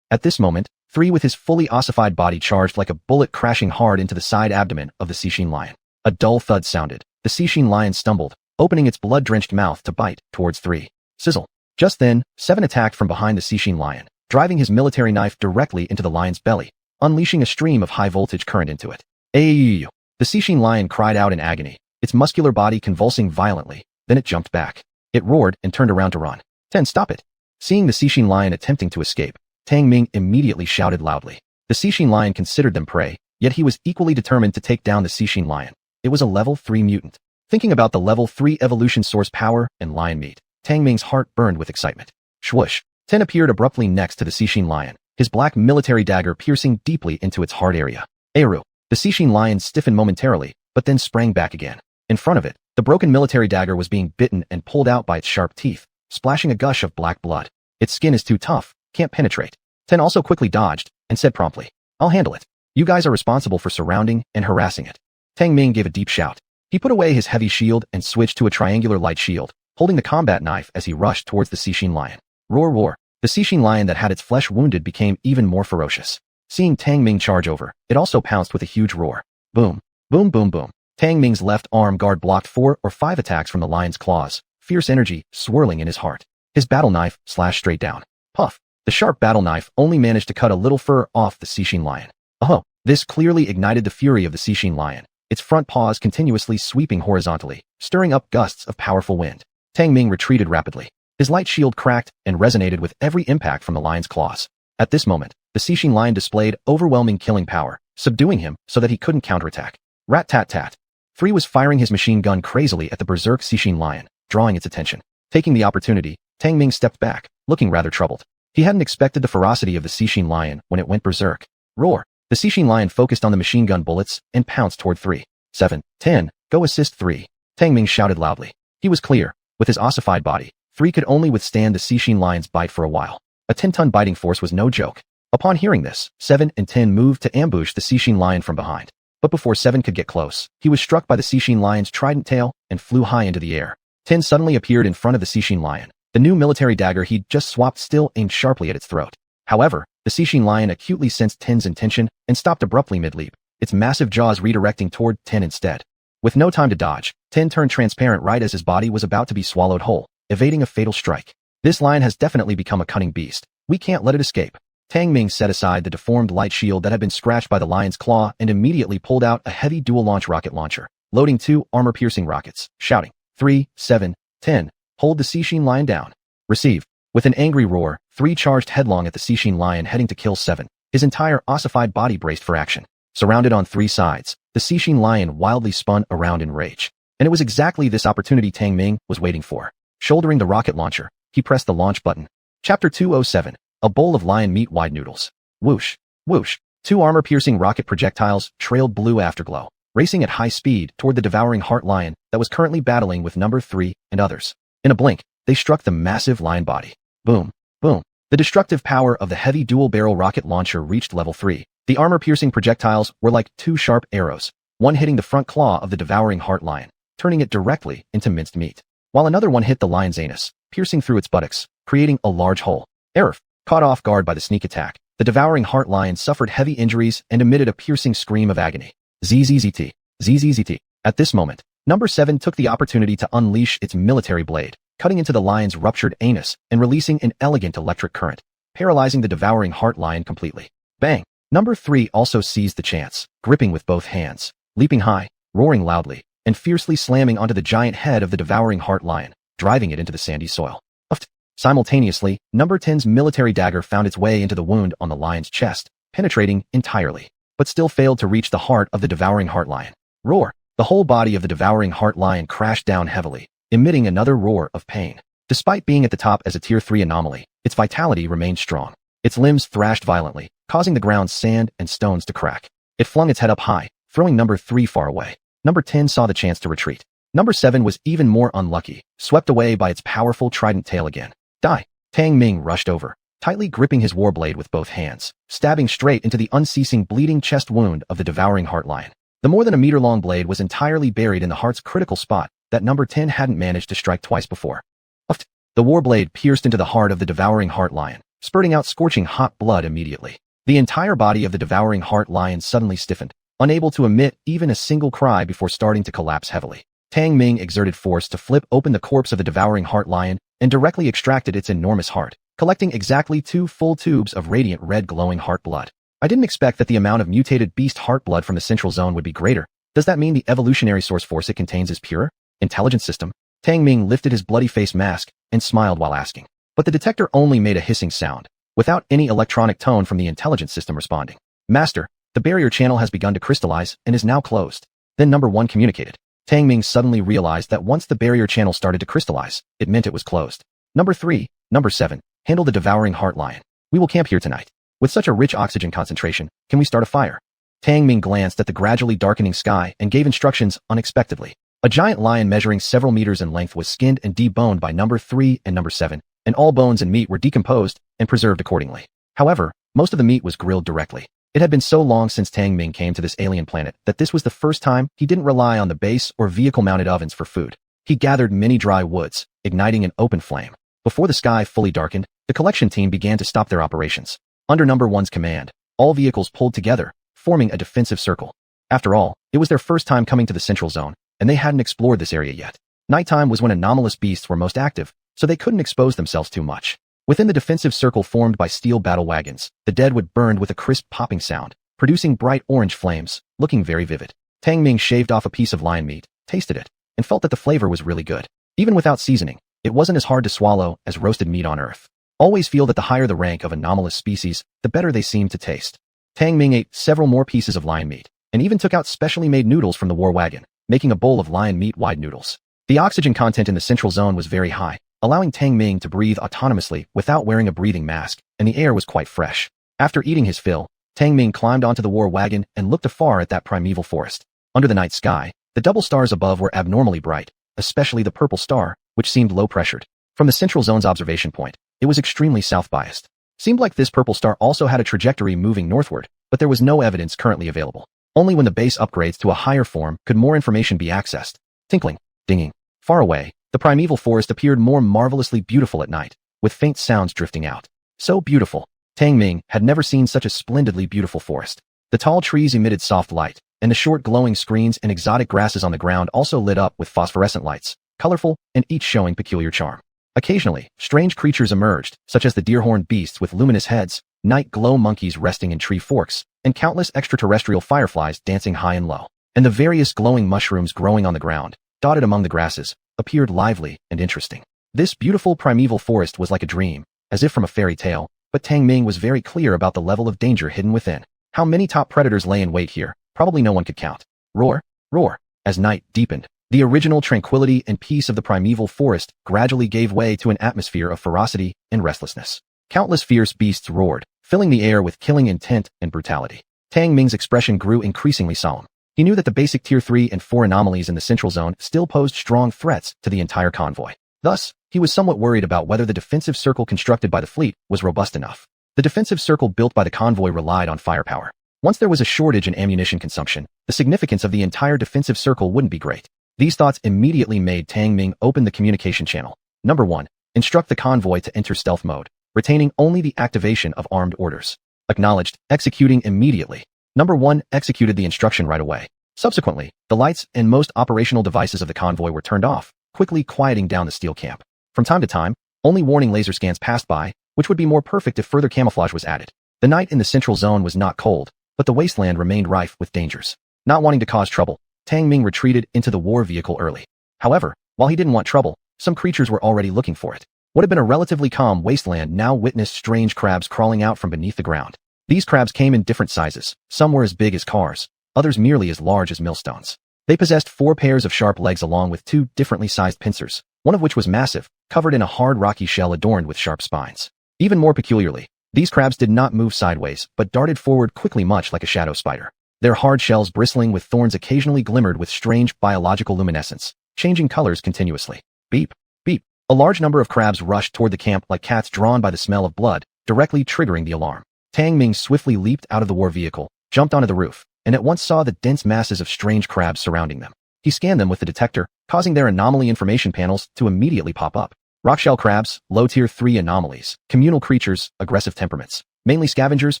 At this moment, 3 with his fully ossified body charged like a bullet crashing hard into the side abdomen of the Xixin lion. A dull thud sounded. The Xixin lion stumbled, opening its blood-drenched mouth to bite towards 3. Sizzle. Just then, 7 attacked from behind the Xixin lion, driving his military knife directly into the lion's belly, unleashing a stream of high-voltage current into it. Ayoyoyo! The Xixin lion cried out in agony, its muscular body convulsing violently. Then it jumped back. It roared and turned around to run. Ten, stop it! Seeing the Xixin lion attempting to escape, Tang Ming immediately shouted loudly. The Xixin lion considered them prey, yet he was equally determined to take down the Xixin lion. It was a level 3 mutant. Thinking about the level 3 evolution source power and lion meat, Tang Ming's heart burned with excitement. Swoosh! Ten appeared abruptly next to the Xixin lion, his black military dagger piercing deeply into its heart area. Aru! The Xixin lion stiffened momentarily, but then sprang back again. In front of it, the broken military dagger was being bitten and pulled out by its sharp teeth, splashing a gush of black blood. Its skin is too tough, can't penetrate. Ten also quickly dodged, and said promptly, I'll handle it. You guys are responsible for surrounding and harassing it. Tang Ming gave a deep shout. He put away his heavy shield and switched to a triangular light shield, holding the combat knife as he rushed towards the Xixin lion. Roar, roar. The Xixin lion that had its flesh wounded became even more ferocious. Seeing Tang Ming charge over, it also pounced with a huge roar. Boom. Boom, boom, boom. Tang Ming's left arm guard blocked 4 or 5 attacks from the lion's claws, fierce energy swirling in his heart. His battle knife slashed straight down. Puff. The sharp battle knife only managed to cut a little fur off the Xixin lion. Oh, this clearly ignited the fury of the Xixin lion, its front paws continuously sweeping horizontally, stirring up gusts of powerful wind. Tang Ming retreated rapidly. His light shield cracked and resonated with every impact from the lion's claws. At this moment, the Xixin lion displayed overwhelming killing power, subduing him so that he couldn't counterattack. Rat-tat-tat. 3 was firing his machine gun crazily at the berserk Xixin lion, drawing its attention. Taking the opportunity, Tang Ming stepped back, looking rather troubled. He hadn't expected the ferocity of the Xixin lion when it went berserk. Roar! The Xixin lion focused on the machine gun bullets and pounced toward 3. 7, 10, go assist 3. Tang Ming shouted loudly. He was clear. With his ossified body, 3 could only withstand the Xixin lion's bite for a while. A 10-ton biting force was no joke. Upon hearing this, 7 and 10 moved to ambush the Xixin lion from behind. But before 7 could get close, he was struck by the Xixin lion's trident tail and flew high into the air. 10 suddenly appeared in front of the Xixin lion. The new military dagger he'd just swapped still aimed sharply at its throat. However, the Xixin lion acutely sensed 10's intention and stopped abruptly mid-leap, its massive jaws redirecting toward 10 instead. With no time to dodge, 10 turned transparent right as his body was about to be swallowed whole, evading a fatal strike. This lion has definitely become a cunning beast. We can't let it escape. Tang Ming set aside the deformed light shield that had been scratched by the lion's claw and immediately pulled out a heavy dual-launch rocket launcher, loading 2 armor-piercing rockets, shouting, 3, 7, 10, hold the Xixin lion down. Receive. With an angry roar, 3 charged headlong at the Xixin lion heading to kill 7. His entire ossified body braced for action. Surrounded on 3 sides, the Xixin lion wildly spun around in rage. And it was exactly this opportunity Tang Ming was waiting for. Shouldering the rocket launcher, he pressed the launch button. Chapter 207. A bowl of lion meat wide noodles. Whoosh. Whoosh. 2 armor-piercing rocket projectiles trailed blue afterglow, racing at high speed toward the devouring heart lion that was currently battling with number 3 and others. In a blink, they struck the massive lion body. Boom. Boom. The destructive power of the heavy dual-barrel rocket launcher reached level 3. The armor-piercing projectiles were like 2 sharp arrows, one hitting the front claw of the devouring heart lion, turning it directly into minced meat, while another one hit the lion's anus, piercing through its buttocks, creating a large hole. Arf! Caught off guard by the sneak attack, the devouring heart lion suffered heavy injuries and emitted a piercing scream of agony. ZZZT. ZZZT. At this moment, number 7 took the opportunity to unleash its military blade, cutting into the lion's ruptured anus and releasing an elegant electric current, paralyzing the devouring heart lion completely. Bang! Number 3 also seized the chance, gripping with both hands, leaping high, roaring loudly, and fiercely slamming onto the giant head of the devouring heart lion, driving it into the sandy soil. Uft. Simultaneously, number 10's military dagger found its way into the wound on the lion's chest, penetrating entirely, but still failed to reach the heart of the devouring heart lion. Roar! The whole body of the devouring heart lion crashed down heavily, emitting another roar of pain. Despite being at the top as a Tier 3 anomaly, its vitality remained strong. Its limbs thrashed violently, causing the ground's sand and stones to crack. It flung its head up high, throwing number 3 far away. Number 10 saw the chance to retreat. Number 7 was even more unlucky, swept away by its powerful trident tail again. Die! Tang Ming rushed over, tightly gripping his war blade with both hands, stabbing straight into the unceasing bleeding chest wound of the devouring heart lion. The more than a meter-long blade was entirely buried in the heart's critical spot that number 10 hadn't managed to strike twice before. Uft! The war blade pierced into the heart of the devouring heart lion, spurting out scorching hot blood immediately. The entire body of the devouring heart lion suddenly stiffened, unable to emit even a single cry before starting to collapse heavily. Tang Ming exerted force to flip open the corpse of the devouring heart lion and directly extracted its enormous heart, collecting exactly 2 full tubes of radiant red glowing heart blood. I didn't expect that the amount of mutated beast heart blood from the central zone would be greater. Does that mean the evolutionary source force it contains is pure? Intelligence system? Tang Ming lifted his bloody face mask and smiled while asking. But the detector only made a hissing sound, without any electronic tone from the intelligence system responding. Master, the barrier channel has begun to crystallize and is now closed. Then number 1 communicated. Tang Ming suddenly realized that once the barrier channel started to crystallize, it meant it was closed. Number 3, number 7, handle the devouring heart lion. We will camp here tonight. With such a rich oxygen concentration, can we start a fire? Tang Ming glanced at the gradually darkening sky and gave instructions unexpectedly. A giant lion measuring several meters in length was skinned and deboned by number 3 and number 7, and all bones and meat were decomposed and preserved accordingly. However, most of the meat was grilled directly. It had been so long since Tang Ming came to this alien planet that this was the first time he didn't rely on the base or vehicle-mounted ovens for food. He gathered many dry woods, igniting an open flame. Before the sky fully darkened, the collection team began to stop their operations. Under number 1's command, all vehicles pulled together, forming a defensive circle. After all, it was their first time coming to the central zone, and they hadn't explored this area yet. Nighttime was when anomalous beasts were most active, so they couldn't expose themselves too much. Within the defensive circle formed by steel battle wagons, the deadwood burned with a crisp popping sound, producing bright orange flames, looking very vivid. Tang Ming shaved off a piece of lion meat, tasted it, and felt that the flavor was really good. Even without seasoning, it wasn't as hard to swallow as roasted meat on Earth. Always feel that the higher the rank of anomalous species, the better they seem to taste. Tang Ming ate several more pieces of lion meat, and even took out specially made noodles from the war wagon, making a bowl of lion meat-wide noodles. The oxygen content in the central zone was very high, allowing Tang Ming to breathe autonomously without wearing a breathing mask, and the air was quite fresh. After eating his fill, Tang Ming climbed onto the war wagon and looked afar at that primeval forest. Under the night sky, the double stars above were abnormally bright, especially the purple star, which seemed low-pressured. From the central zone's observation point, it was extremely south-biased. Seemed like this purple star also had a trajectory moving northward, but there was no evidence currently available. Only when the base upgrades to a higher form could more information be accessed. Tinkling, dinging. Far away, the primeval forest appeared more marvelously beautiful at night, with faint sounds drifting out. So beautiful. Tang Ming had never seen such a splendidly beautiful forest. The tall trees emitted soft light, and the short glowing screens and exotic grasses on the ground also lit up with phosphorescent lights, colorful and each showing peculiar charm. Occasionally, strange creatures emerged, such as the deer-horned beasts with luminous heads, night glow monkeys resting in tree forks, and countless extraterrestrial fireflies dancing high and low. And the various glowing mushrooms growing on the ground, dotted among the grasses, appeared lively and interesting. This beautiful primeval forest was like a dream, as if from a fairy tale, but Tang Ming was very clear about the level of danger hidden within. How many top predators lay in wait here, probably no one could count. Roar, roar. As night deepened, the original tranquility and peace of the primeval forest gradually gave way to an atmosphere of ferocity and restlessness. Countless fierce beasts roared, filling the air with killing intent and brutality. Tang Ming's expression grew increasingly solemn. He knew that the basic Tier 3 and 4 anomalies in the central zone still posed strong threats to the entire convoy. Thus, he was somewhat worried about whether the defensive circle constructed by the fleet was robust enough. The defensive circle built by the convoy relied on firepower. Once there was a shortage in ammunition consumption, the significance of the entire defensive circle wouldn't be great. These thoughts immediately made Tang Ming open the communication channel. Number 1. Instruct the convoy to enter stealth mode, retaining only the activation of armed orders. Acknowledged, executing immediately. Number 1 executed the instruction right away. Subsequently, the lights and most operational devices of the convoy were turned off, quickly quieting down the steel camp. From time to time, only warning laser scans passed by, which would be more perfect if further camouflage was added. The night in the central zone was not cold, but the wasteland remained rife with dangers. Not wanting to cause trouble, Tang Ming retreated into the war vehicle early. However, while he didn't want trouble, some creatures were already looking for it. What had been a relatively calm wasteland now witnessed strange crabs crawling out from beneath the ground. These crabs came in different sizes. Some were as big as cars, others merely as large as millstones. They possessed 4 pairs of sharp legs along with 2 differently sized pincers, one of which was massive, covered in a hard rocky shell adorned with sharp spines. Even more peculiarly, these crabs did not move sideways, but darted forward quickly much like a shadow spider. Their hard shells bristling with thorns occasionally glimmered with strange biological luminescence, changing colors continuously. Beep, beep. A large number of crabs rushed toward the camp like cats drawn by the smell of blood, directly triggering the alarm. Tang Ming swiftly leaped out of the war vehicle, jumped onto the roof, and at once saw the dense masses of strange crabs surrounding them. He scanned them with the detector, causing their anomaly information panels to immediately pop up. Rockshell crabs, low tier 3 anomalies, communal creatures, aggressive temperaments, mainly scavengers,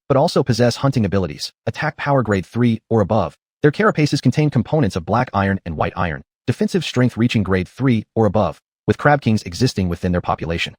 but also possess hunting abilities, attack power grade 3 or above. Their carapaces contain components of black iron and white iron, defensive strength reaching grade 3 or above, with crab kings existing within their population.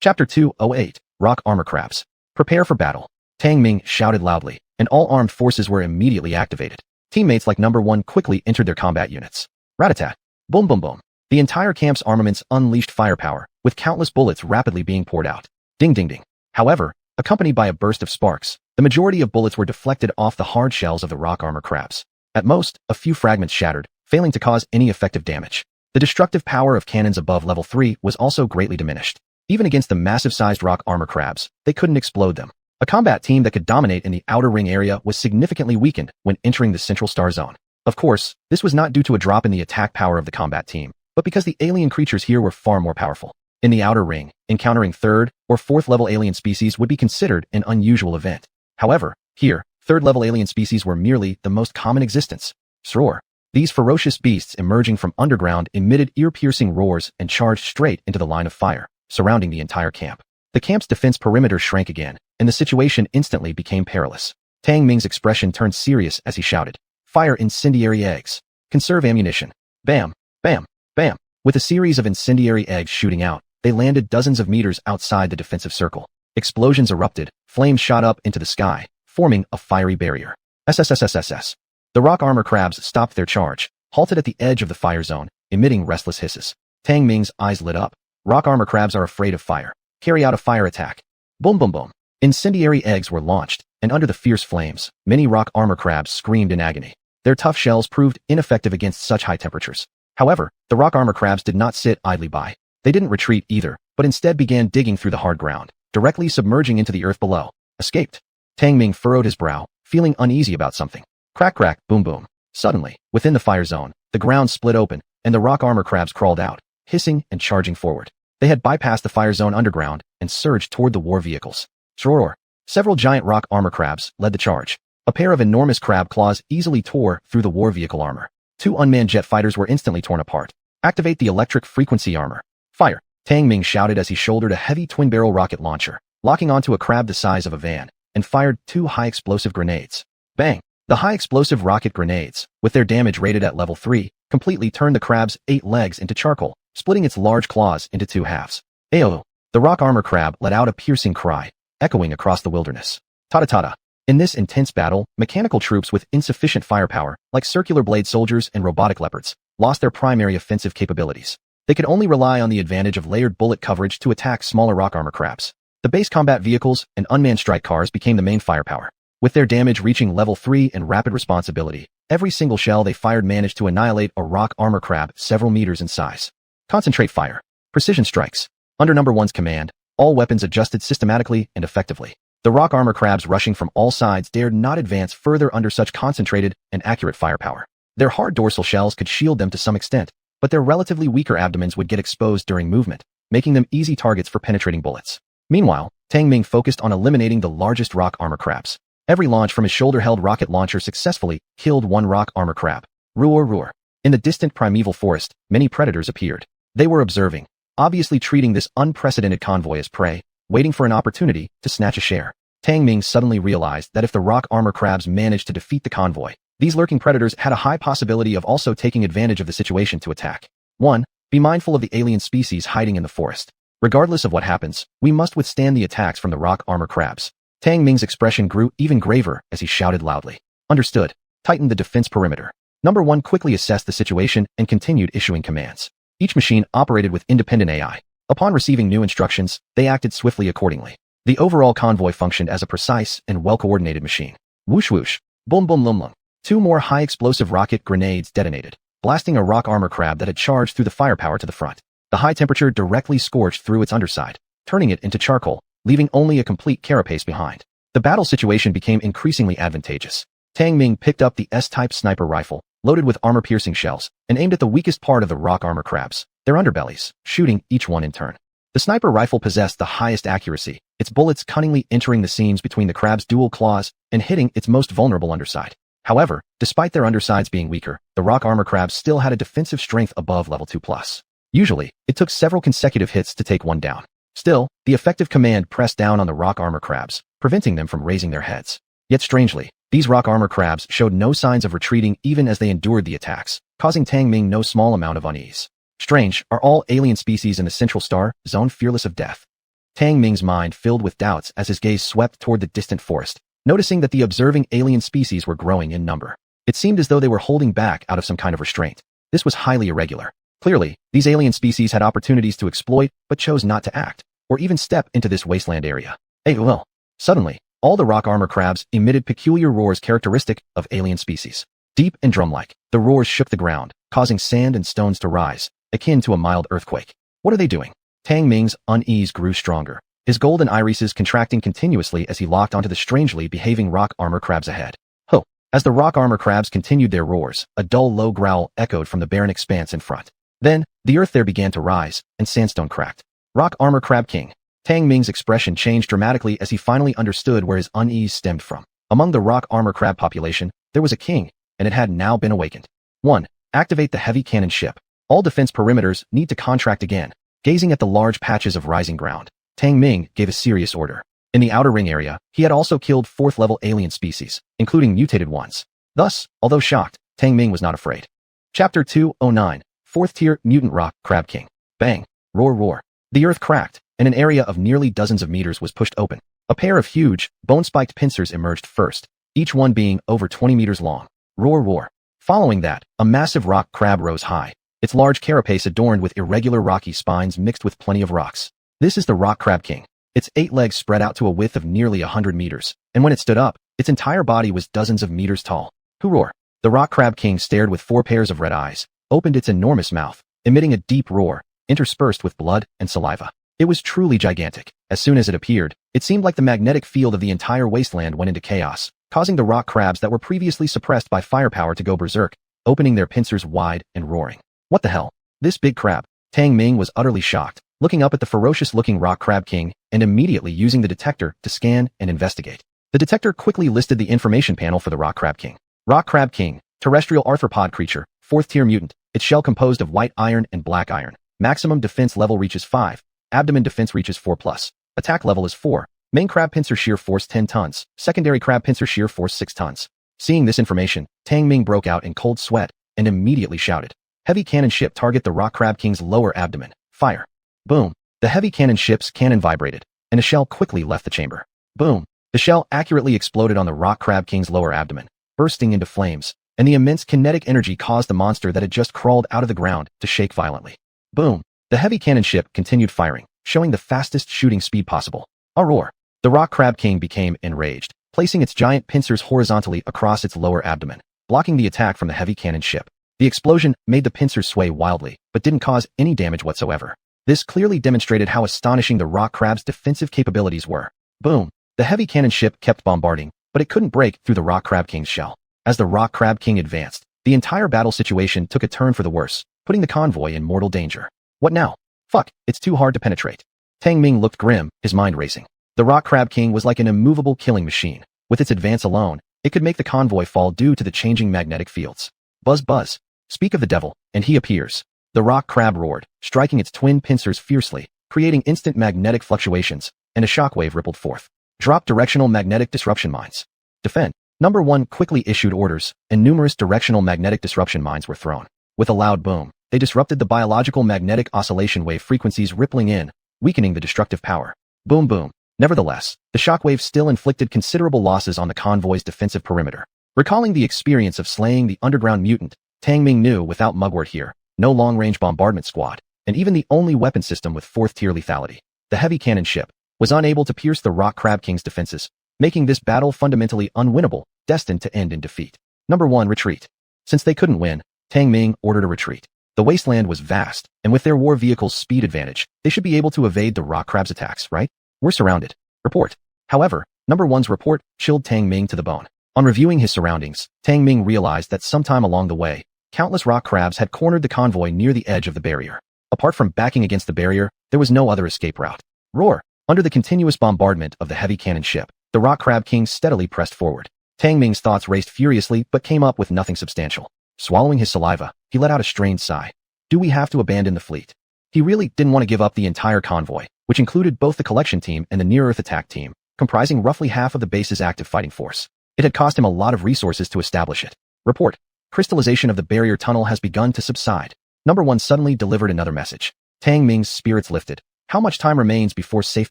Chapter 208, Rock Armor Crabs. Prepare for battle. Tang Ming shouted loudly, and all armed forces were immediately activated. Teammates like Number 1 quickly entered their combat units. Rat-a-tat. Boom boom boom. The entire camp's armaments unleashed firepower, with countless bullets rapidly being poured out. Ding ding ding. However, accompanied by a burst of sparks, the majority of bullets were deflected off the hard shells of the rock armor crabs. At most, a few fragments shattered, failing to cause any effective damage. The destructive power of cannons above level 3 was also greatly diminished. Even against the massive-sized rock armor crabs, they couldn't explode them. A combat team that could dominate in the outer ring area was significantly weakened when entering the central star zone. Of course, this was not due to a drop in the attack power of the combat team, but because the alien creatures here were far more powerful. In the outer ring, encountering 3rd or 4th level alien species would be considered an unusual event. However, here, 3rd level alien species were merely the most common existence. Sroar. These ferocious beasts emerging from underground emitted ear-piercing roars and charged straight into the line of fire, surrounding the entire camp. The camp's defense perimeter shrank again, and the situation instantly became perilous. Tang Ming's expression turned serious as he shouted, "Fire incendiary eggs. Conserve ammunition." Bam, bam, bam. With a series of incendiary eggs shooting out, they landed dozens of meters outside the defensive circle. Explosions erupted, flames shot up into the sky, forming a fiery barrier. SSSSSS. The rock armor crabs stopped their charge, halted at the edge of the fire zone, emitting restless hisses. Tang Ming's eyes lit up. Rock armor crabs are afraid of fire. Carry out a fire attack. Boom boom boom. Incendiary eggs were launched, and under the fierce flames, many rock armor crabs screamed in agony. Their tough shells proved ineffective against such high temperatures. However, the rock armor crabs did not sit idly by. They didn't retreat either, but instead began digging through the hard ground, directly submerging into the earth below. Escaped. Tang Ming furrowed his brow, feeling uneasy about something. Crack crack, boom boom. Suddenly, within the fire zone, the ground split open, and the rock armor crabs crawled out, hissing and charging forward. They had bypassed the fire zone underground and surged toward the war vehicles. Sroar. Several giant rock armor crabs led the charge. A pair of enormous crab claws easily tore through the war vehicle armor. 2 unmanned jet fighters were instantly torn apart. Activate the electric frequency armor. Fire. Tang Ming shouted as he shouldered a heavy twin-barrel rocket launcher, locking onto a crab the size of a van, and fired 2 high-explosive grenades. Bang. The high-explosive rocket grenades, with their damage rated at level 3, completely turned the crab's 8 legs into charcoal, splitting its large claws into 2 halves. Ayo! The rock armor crab let out a piercing cry, echoing across the wilderness. Tada-tada! In this intense battle, mechanical troops with insufficient firepower, like circular blade soldiers and robotic leopards, lost their primary offensive capabilities. They could only rely on the advantage of layered bullet coverage to attack smaller rock armor crabs. The base combat vehicles and unmanned strike cars became the main firepower. With their damage reaching level 3 and rapid responsibility, every single shell they fired managed to annihilate a rock armor crab several meters in size. Concentrate fire. Precision strikes. Under Number 1's command, all weapons adjusted systematically and effectively. The rock armor crabs rushing from all sides dared not advance further under such concentrated and accurate firepower. Their hard dorsal shells could shield them to some extent, but their relatively weaker abdomens would get exposed during movement, making them easy targets for penetrating bullets. Meanwhile, Tang Ming focused on eliminating the largest rock armor crabs. Every launch from his shoulder-held rocket launcher successfully killed 1 rock armor crab. Roar roar. In the distant primeval forest, many predators appeared. They were observing, obviously treating this unprecedented convoy as prey, waiting for an opportunity to snatch a share. Tang Ming suddenly realized that if the rock armor crabs managed to defeat the convoy, these lurking predators had a high possibility of also taking advantage of the situation to attack. 1. Be mindful of the alien species hiding in the forest. Regardless of what happens, we must withstand the attacks from the rock armor crabs. Tang Ming's expression grew even graver as he shouted loudly. Understood. Tighten the defense perimeter. Number 1 quickly assessed the situation and continued issuing commands. Each machine operated with independent AI. Upon receiving new instructions, they acted swiftly accordingly. The overall convoy functioned as a precise and well-coordinated machine. Whoosh whoosh. Boom boom lum lum. 2 more high-explosive rocket grenades detonated, blasting a rock armor crab that had charged through the firepower to the front. The high temperature directly scorched through its underside, turning it into charcoal, leaving only a complete carapace behind. The battle situation became increasingly advantageous. Tang Ming picked up the S-type sniper rifle, loaded with armor-piercing shells, and aimed at the weakest part of the rock armor crabs, their underbellies, shooting each one in turn. The sniper rifle possessed the highest accuracy, its bullets cunningly entering the seams between the crab's dual claws and hitting its most vulnerable underside. However, despite their undersides being weaker, the rock armor crabs still had a defensive strength above level 2+. Usually, it took several consecutive hits to take one down. Still, the effective command pressed down on the rock armor crabs, preventing them from raising their heads. Yet strangely, these rock armor crabs showed no signs of retreating even as they endured the attacks, causing Tang Ming no small amount of unease. Strange, are all alien species in the Central Star Zone fearless of death? Tang Ming's mind filled with doubts as his gaze swept toward the distant forest, noticing that the observing alien species were growing in number. It seemed as though they were holding back out of some kind of restraint. This was highly irregular. Clearly, these alien species had opportunities to exploit, but chose not to act, or even step into this wasteland area. Well, suddenly, all the rock armor crabs emitted peculiar roars characteristic of alien species. Deep and drum-like, the roars shook the ground, causing sand and stones to rise, akin to a mild earthquake. What are they doing? Tang Ming's unease grew stronger, his golden irises contracting continuously as he locked onto the strangely behaving rock armor crabs ahead. Ho! As the rock armor crabs continued their roars, a dull low growl echoed from the barren expanse in front. Then, the earth there began to rise, and sandstone cracked. Rock armor crab king. Tang Ming's expression changed dramatically as he finally understood where his unease stemmed from. Among the rock armor crab population, there was a king, and it had now been awakened. 1. Activate the heavy cannon ship. All defense perimeters need to contract again. Gazing at the large patches of rising ground, Tang Ming gave a serious order. In the outer ring area, he had also killed 4th-level alien species, including mutated ones. Thus, although shocked, Tang Ming was not afraid. Chapter 209, 4th-tier mutant rock crab king. Bang! Roar roar. The earth cracked, and an area of nearly dozens of meters was pushed open. A pair of huge, bone-spiked pincers emerged first, each one being over 20 meters long. Roar roar. Following that, a massive rock crab rose high, its large carapace adorned with irregular rocky spines mixed with plenty of rocks. This is the rock crab king. Its 8 legs spread out to a width of nearly 100 meters, and when it stood up, its entire body was dozens of meters tall. Roar! The rock crab king stared with 4 pairs of red eyes, opened its enormous mouth, emitting a deep roar, interspersed with blood and saliva. It was truly gigantic. As soon as it appeared, it seemed like the magnetic field of the entire wasteland went into chaos, causing the rock crabs that were previously suppressed by firepower to go berserk, opening their pincers wide and roaring. What the hell? This big crab? Tang Ming was utterly shocked, looking up at the ferocious-looking rock crab king and immediately using the detector to scan and investigate. The detector quickly listed the information panel for the rock crab king. Rock crab king, terrestrial arthropod creature, 4th-tier mutant, its shell composed of white iron and black iron. Maximum defense level reaches 5. Abdomen defense reaches 4+. Attack level is 4. Main crab pincer shear force 10 tons. Secondary crab pincer shear force 6 tons. Seeing this information, Tang Ming broke out in cold sweat and immediately shouted, "Heavy cannon ship target the rock crab king's lower abdomen. Fire." Boom. The heavy cannon ship's cannon vibrated, and a shell quickly left the chamber. Boom. The shell accurately exploded on the rock crab king's lower abdomen, bursting into flames, and the immense kinetic energy caused the monster that had just crawled out of the ground to shake violently. Boom. The heavy cannon ship continued firing, showing the fastest shooting speed possible. A roar. The rock crab king became enraged, placing its giant pincers horizontally across its lower abdomen, blocking the attack from the heavy cannon ship. The explosion made the pincers sway wildly, but didn't cause any damage whatsoever. This clearly demonstrated how astonishing the rock crab's defensive capabilities were. Boom. The heavy cannon ship kept bombarding, but it couldn't break through the rock crab king's shell. As the rock crab king advanced, the entire battle situation took a turn for the worse, putting the convoy in mortal danger. What now? Fuck, it's too hard to penetrate. Tang Ming looked grim, his mind racing. The rock crab king was like an immovable killing machine. With its advance alone, it could make the convoy fall due to the changing magnetic fields. Buzz buzz. Speak of the devil, and he appears. The rock crab roared, striking its twin pincers fiercely, creating instant magnetic fluctuations, and a shockwave rippled forth. Drop directional magnetic disruption mines. Defend. Number 1 quickly issued orders, and numerous directional magnetic disruption mines were thrown. With a loud boom, they disrupted the biological magnetic oscillation wave frequencies rippling in, weakening the destructive power. Boom boom. Nevertheless, the shockwave still inflicted considerable losses on the convoy's defensive perimeter. Recalling the experience of slaying the underground mutant, Tang Ming knew without mugwort here, no long-range bombardment squad, and even the only weapon system with 4th-tier lethality, the heavy cannon ship, was unable to pierce the rock crab king's defenses, making this battle fundamentally unwinnable, destined to end in defeat. Number 1 Retreat. Since they couldn't win, Tang Ming ordered a retreat. The wasteland was vast, and with their war vehicle's speed advantage, they should be able to evade the rock crab's attacks, right? We're surrounded. Report. However, Number 1's report chilled Tang Ming to the bone. On reviewing his surroundings, Tang Ming realized that sometime along the way, countless rock crabs had cornered the convoy near the edge of the barrier. Apart from backing against the barrier, there was no other escape route. Roar! Under the continuous bombardment of the heavy cannon ship, the rock crab king steadily pressed forward. Tang Ming's thoughts raced furiously but came up with nothing substantial. Swallowing his saliva, he let out a strained sigh. Do we have to abandon the fleet? He really didn't want to give up the entire convoy, which included both the collection team and the near-Earth attack team, comprising roughly half of the base's active fighting force. It had cost him a lot of resources to establish it. Report. Crystallization of the barrier tunnel has begun to subside. Number 1 suddenly delivered another message. Tang Ming's spirits lifted. How much time remains before safe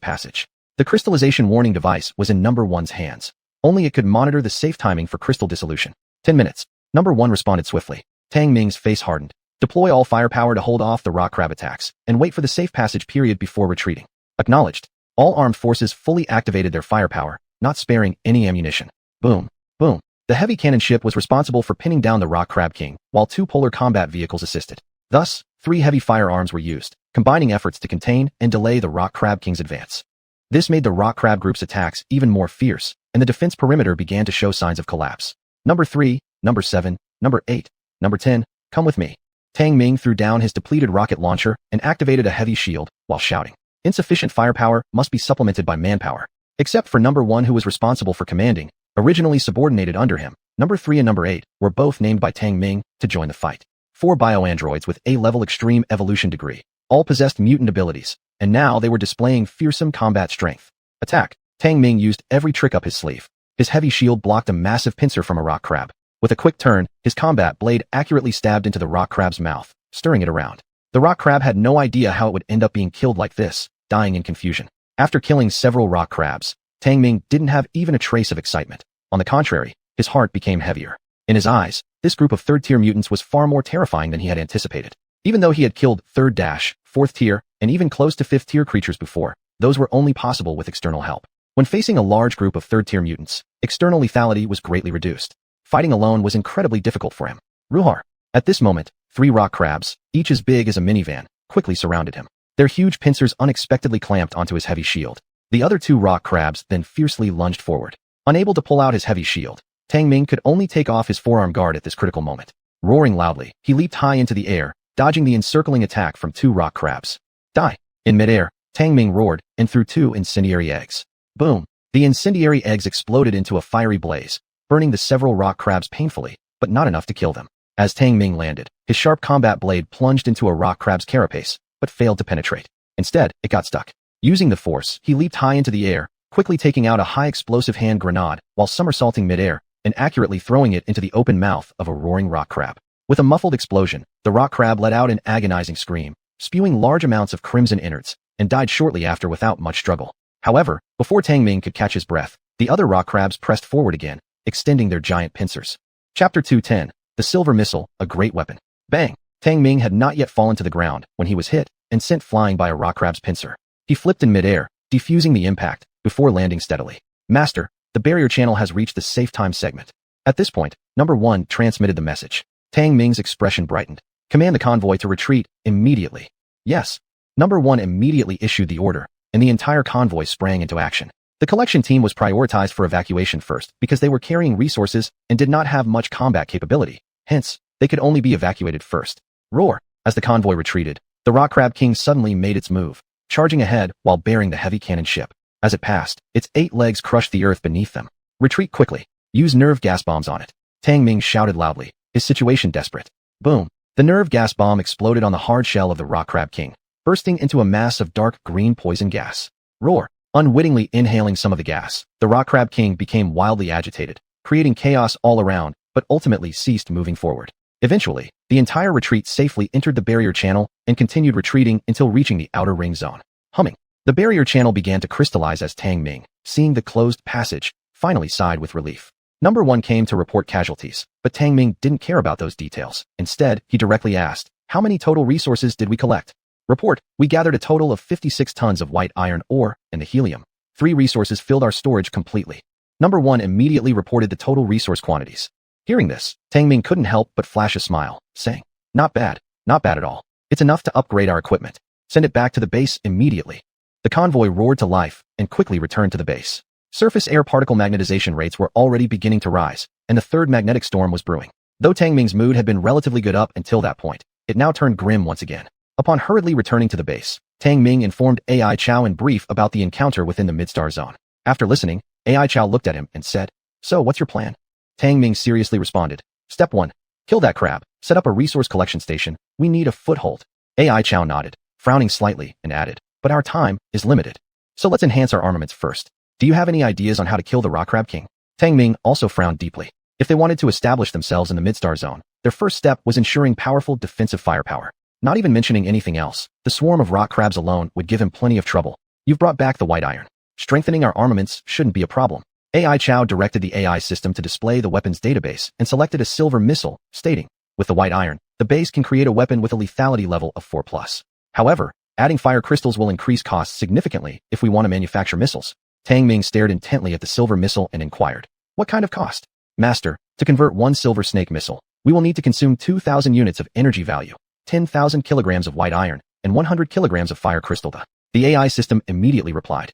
passage? The crystallization warning device was in Number 1's hands. Only it could monitor the safe timing for crystal dissolution. 10 minutes. Number 1 responded swiftly. Tang Ming's face hardened. Deploy all firepower to hold off the rock crab attacks, and wait for the safe passage period before retreating. Acknowledged. All armed forces fully activated their firepower, not sparing any ammunition. Boom. Boom. The heavy cannon ship was responsible for pinning down the rock crab king, while 2 polar combat vehicles assisted. Thus, 3 heavy firearms were used, combining efforts to contain and delay the rock crab king's advance. This made the rock crab group's attacks even more fierce, and the defense perimeter began to show signs of collapse. Number 3, Number 7, Number 8, Number 10, come with me. Tang Ming threw down his depleted rocket launcher and activated a heavy shield, while shouting. Insufficient firepower must be supplemented by manpower. Except for Number 1 who was responsible for commanding, originally subordinated under him, Number 3 and Number 8 were both named by Tang Ming to join the fight. 4 bioandroids with A-level extreme evolution degree, all possessed mutant abilities, and now they were displaying fearsome combat strength. Attack! Tang Ming used every trick up his sleeve. His heavy shield blocked a massive pincer from a rock crab. With a quick turn, his combat blade accurately stabbed into the rock crab's mouth, stirring it around. The rock crab had no idea how it would end up being killed like this, dying in confusion. After killing several rock crabs, Tang Ming didn't have even a trace of excitement. On the contrary, his heart became heavier. In his eyes, this group of third-tier mutants was far more terrifying than he had anticipated. Even though he had killed third-, fourth-tier, and even close to fifth-tier creatures before, those were only possible with external help. When facing a large group of third-tier mutants, external lethality was greatly reduced. Fighting alone was incredibly difficult for him. Ruhar. At this moment, 3 rock crabs, each as big as a minivan, quickly surrounded him. Their huge pincers unexpectedly clamped onto his heavy shield. The other 2 rock crabs then fiercely lunged forward. Unable to pull out his heavy shield, Tang Ming could only take off his forearm guard at this critical moment. Roaring loudly, he leaped high into the air, dodging the encircling attack from 2 rock crabs. Die! In midair, Tang Ming roared and threw 2 incendiary eggs. Boom! The incendiary eggs exploded into a fiery blaze, burning the several rock crabs painfully, but not enough to kill them. As Tang Ming landed, his sharp combat blade plunged into a rock crab's carapace, but failed to penetrate. Instead, it got stuck. Using the force, he leaped high into the air, quickly taking out a high-explosive hand grenade while somersaulting midair and accurately throwing it into the open mouth of a roaring rock crab. With a muffled explosion, the rock crab let out an agonizing scream, spewing large amounts of crimson innards, and died shortly after without much struggle. However, before Tang Ming could catch his breath, the other rock crabs pressed forward again, extending their giant pincers. Chapter 210, The Silver Missile, a Great Weapon. Bang! Tang Ming had not yet fallen to the ground when he was hit and sent flying by a rock crab's pincer. He flipped in midair, defusing the impact, before landing steadily. Master, the barrier channel has reached the safe time segment. At this point, Number 1 transmitted the message. Tang Ming's expression brightened. Command the convoy to retreat immediately. Yes. Number 1 immediately issued the order, and the entire convoy sprang into action. The collection team was prioritized for evacuation first because they were carrying resources and did not have much combat capability. Hence, they could only be evacuated first. Roar! As the convoy retreated, the rock crab king suddenly made its move, charging ahead while bearing the heavy cannon ship. As it passed, its 8 legs crushed the earth beneath them. Retreat quickly. Use nerve gas bombs on it. Tang Ming shouted loudly, his situation desperate. Boom! The nerve gas bomb exploded on the hard shell of the rock crab king, bursting into a mass of dark green poison gas. Roar! Unwittingly inhaling some of the gas, the rock crab king became wildly agitated, creating chaos all around, but ultimately ceased moving forward. Eventually, the entire retreat safely entered the barrier channel and continued retreating until reaching the outer ring zone. Humming. The barrier channel began to crystallize as Tang Ming, seeing the closed passage, finally sighed with relief. Number 1 came to report casualties, but Tang Ming didn't care about those details. Instead, he directly asked, how many total resources did we collect? Report, we gathered a total of 56 tons of white iron ore and the helium. 3 resources filled our storage completely. Number 1 immediately reported the total resource quantities. Hearing this, Tang Ming couldn't help but flash a smile, saying, not bad at all. It's enough to upgrade our equipment. Send it back to the base immediately. The convoy roared to life and quickly returned to the base. Surface-air particle magnetization rates were already beginning to rise, and the third magnetic storm was brewing. Though Tang Ming's mood had been relatively good up until that point, it now turned grim once again. Upon hurriedly returning to the base, Tang Ming informed AI Chow in brief about the encounter within the midstar zone. After listening, AI Chow looked at him and said, "So, what's your plan?" Tang Ming seriously responded, "Step 1. Kill that crab. Set up a resource collection station. We need a foothold." AI Chow nodded, frowning slightly, and added, "But our time is limited. So let's enhance our armaments first. Do you have any ideas on how to kill the rock crab king?" Tang Ming also frowned deeply. If they wanted to establish themselves in the midstar zone, their first step was ensuring powerful defensive firepower. Not even mentioning anything else, the swarm of rock crabs alone would give him plenty of trouble. "You've brought back the white iron. Strengthening our armaments shouldn't be a problem." AI Chow directed the AI system to display the weapons database and selected a silver missile, stating, "With the white iron, the base can create a weapon with a lethality level of 4+. However, adding fire crystals will increase costs significantly if we want to manufacture missiles." Tang Ming stared intently at the silver missile and inquired, "What kind of cost?" "Master, to convert one silver snake missile, we will need to consume 2,000 units of energy value, 10,000 kilograms of white iron, and 100 kilograms of fire crystal." The AI system immediately replied,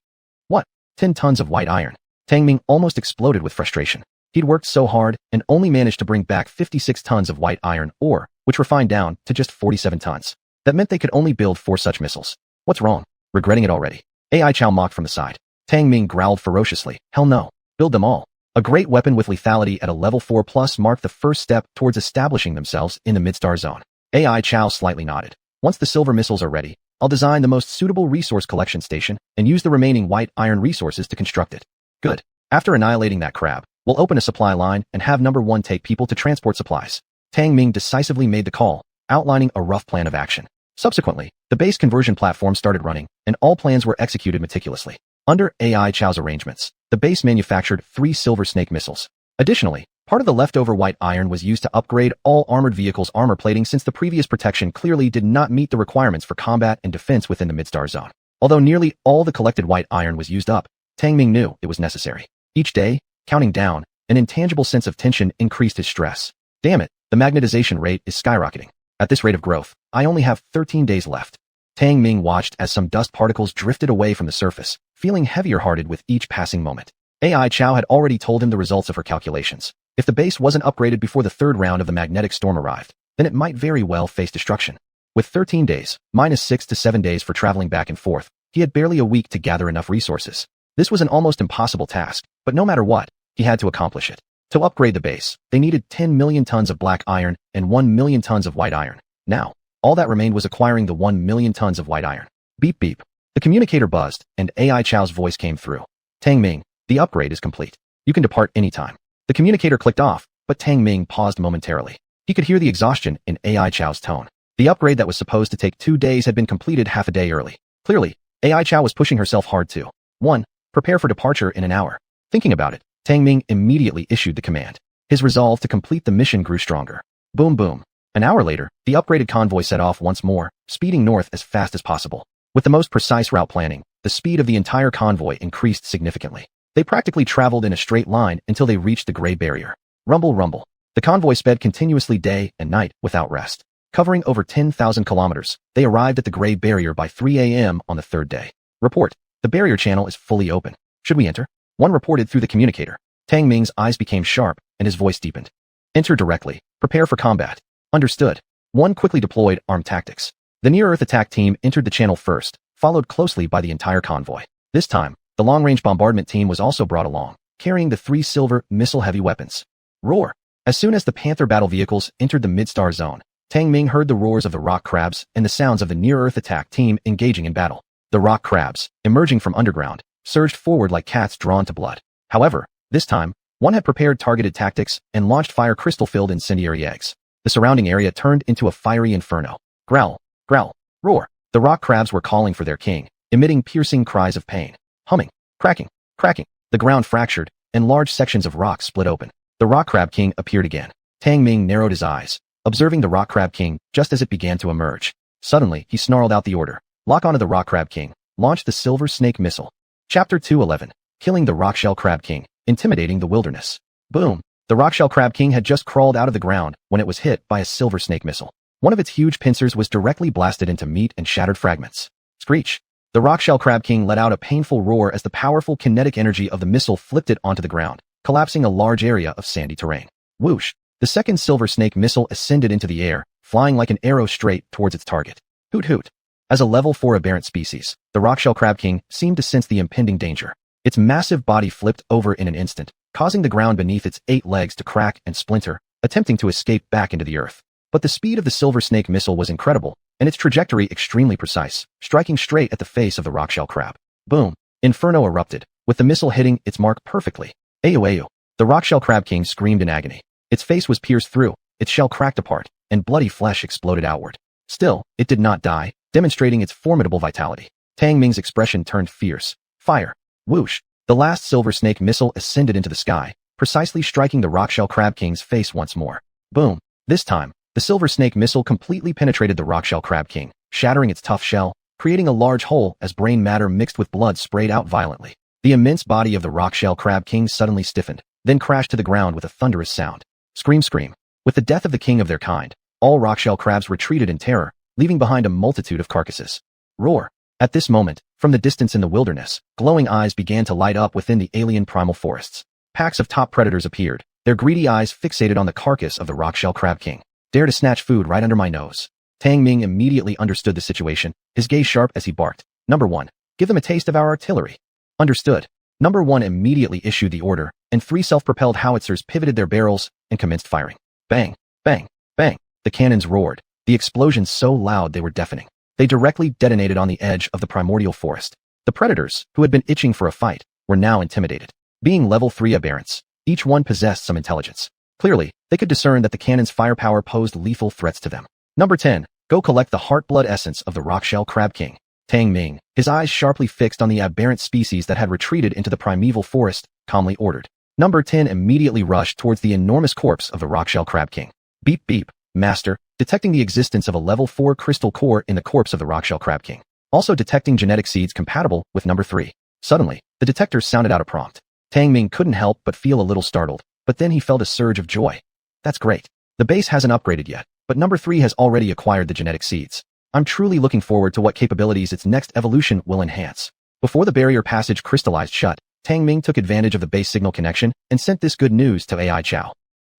"What? 10 tons of white iron?" Tang Ming almost exploded with frustration. He'd worked so hard and only managed to bring back 56 tons of white iron ore, which refined down to just 47 tons. That meant they could only build 4 such missiles. "What's wrong? Regretting it already?" AI Chow mocked from the side. Tang Ming growled ferociously, "Hell no. Build them all." A great weapon with lethality at a level 4+ marked the first step towards establishing themselves in the midstar zone. AI Chow slightly nodded. "Once the silver missiles are ready, I'll design the most suitable resource collection station and use the remaining white iron resources to construct it." "Good. After annihilating that crab, we'll open a supply line and have number 1 take people to transport supplies." Tang Ming decisively made the call, outlining a rough plan of action. Subsequently, the base conversion platform started running, and all plans were executed meticulously. Under AI Chow's arrangements, the base manufactured 3 silver snake missiles. Additionally, part of the leftover white iron was used to upgrade all armored vehicles' armor plating since the previous protection clearly did not meet the requirements for combat and defense within the midstar zone. Although nearly all the collected white iron was used up, Tang Ming knew it was necessary. Each day, counting down, an intangible sense of tension increased his stress. "Damn it, the magnetization rate is skyrocketing. At this rate of growth, I only have 13 days left." Tang Ming watched as some dust particles drifted away from the surface, feeling heavier-hearted with each passing moment. AI Chow had already told him the results of her calculations. If the base wasn't upgraded before the third round of the magnetic storm arrived, then it might very well face destruction. With 13 days, minus 6 to 7 days for traveling back and forth, he had barely a week to gather enough resources. This was an almost impossible task, but no matter what, he had to accomplish it. To upgrade the base, they needed 10 million tons of black iron and 1 million tons of white iron. Now, all that remained was acquiring the 1 million tons of white iron. Beep beep. The communicator buzzed, and AI Chow's voice came through. "Tang Ming, the upgrade is complete. You can depart anytime." The communicator clicked off, but Tang Ming paused momentarily. He could hear the exhaustion in AI Chow's tone. The upgrade that was supposed to take 2 days had been completed half a day early. Clearly, AI Chow was pushing herself hard too. 1. Prepare for departure in an hour. Thinking about it, Tang Ming immediately issued the command. His resolve to complete the mission grew stronger. Boom boom. An hour later, the upgraded convoy set off once more, speeding north as fast as possible. With the most precise route planning, the speed of the entire convoy increased significantly. They practically traveled in a straight line until they reached the Gray Barrier. Rumble rumble. The convoy sped continuously day and night without rest. Covering over 10,000 kilometers, they arrived at the Gray Barrier by 3 a.m. on the third day. Report. The barrier channel is fully open. Should we enter? One reported through the communicator. Tang Ming's eyes became sharp, and his voice deepened. Enter directly. Prepare for combat. Understood. One quickly deployed armed tactics. The near-Earth attack team entered the channel first, followed closely by the entire convoy. This time, the long-range bombardment team was also brought along, carrying the 3 silver missile-heavy weapons. Roar! As soon as the Panther battle vehicles entered the mid-star zone, Tang Ming heard the roars of the rock crabs and the sounds of the near-Earth attack team engaging in battle. The rock crabs, emerging from underground, surged forward like cats drawn to blood. However, this time, one had prepared targeted tactics and launched fire crystal-filled incendiary eggs. The surrounding area turned into a fiery inferno. Growl, growl, roar. The rock crabs were calling for their king, emitting piercing cries of pain. Humming, cracking, cracking. The ground fractured, and large sections of rock split open. The rock crab king appeared again. Tang Ming narrowed his eyes, observing the rock crab king just as it began to emerge. Suddenly, he snarled out the order. Lock onto the rock crab king. Launch the silver snake missile. Chapter 211. Killing the rockshell crab king. Intimidating the wilderness. Boom. The rockshell crab king had just crawled out of the ground when it was hit by a silver snake missile. One of its huge pincers was directly blasted into meat and shattered fragments. Screech. The rockshell crab king let out a painful roar as the powerful kinetic energy of the missile flipped it onto the ground, collapsing a large area of sandy terrain. Whoosh! The second silver snake missile ascended into the air, flying like an arrow straight towards its target. Hoot hoot! As a level 4 aberrant species, the rockshell crab king seemed to sense the impending danger. Its massive body flipped over in an instant, causing the ground beneath its 8 legs to crack and splinter, attempting to escape back into the earth. But the speed of the silver snake missile was incredible, and its trajectory extremely precise, striking straight at the face of the rockshell crab. Boom! Inferno erupted, with the missile hitting its mark perfectly. Ayo ayo! The rockshell crab king screamed in agony. Its face was pierced through, its shell cracked apart, and bloody flesh exploded outward. Still, it did not die, demonstrating its formidable vitality. Tang Ming's expression turned fierce. Fire! Whoosh! The last silver snake missile ascended into the sky, precisely striking the rockshell crab king's face once more. Boom! This time, the silver snake missile completely penetrated the rockshell crab king, shattering its tough shell, creating a large hole as brain matter mixed with blood sprayed out violently. The immense body of the rockshell crab king suddenly stiffened, then crashed to the ground with a thunderous sound. Scream scream! With the death of the king of their kind, all rockshell crabs retreated in terror, leaving behind a multitude of carcasses. Roar! At this moment, from the distance in the wilderness, glowing eyes began to light up within the alien primal forests. Packs of top predators appeared, their greedy eyes fixated on the carcass of the rockshell crab king. Dare to snatch food right under my nose. Tang Ming immediately understood the situation, his gaze sharp as he barked. Number 1. Give them a taste of our artillery. Understood. Number 1 immediately issued the order, and 3 self-propelled howitzers pivoted their barrels and commenced firing. Bang! Bang! Bang! The cannons roared, the explosions so loud they were deafening. They directly detonated on the edge of the primordial forest. The predators, who had been itching for a fight, were now intimidated. Being level 3 aberrants, each one possessed some intelligence. Clearly, they could discern that the cannon's firepower posed lethal threats to them. Number 10. Go collect the heart-blood essence of the rockshell crab king. Tang Ming, his eyes sharply fixed on the aberrant species that had retreated into the primeval forest, calmly ordered. Number 10 immediately rushed towards the enormous corpse of the rockshell crab king. Beep beep, master, detecting the existence of a level 4 crystal core in the corpse of the rockshell crab king. Also detecting genetic seeds compatible with number 3. Suddenly, the detector sounded out a prompt. Tang Ming couldn't help but feel a little startled, but then he felt a surge of joy. That's great. The base hasn't upgraded yet, but number 3 has already acquired the genetic seeds. I'm truly looking forward to what capabilities its next evolution will enhance. Before the barrier passage crystallized shut, Tang Ming took advantage of the base signal connection and sent this good news to AI Chow.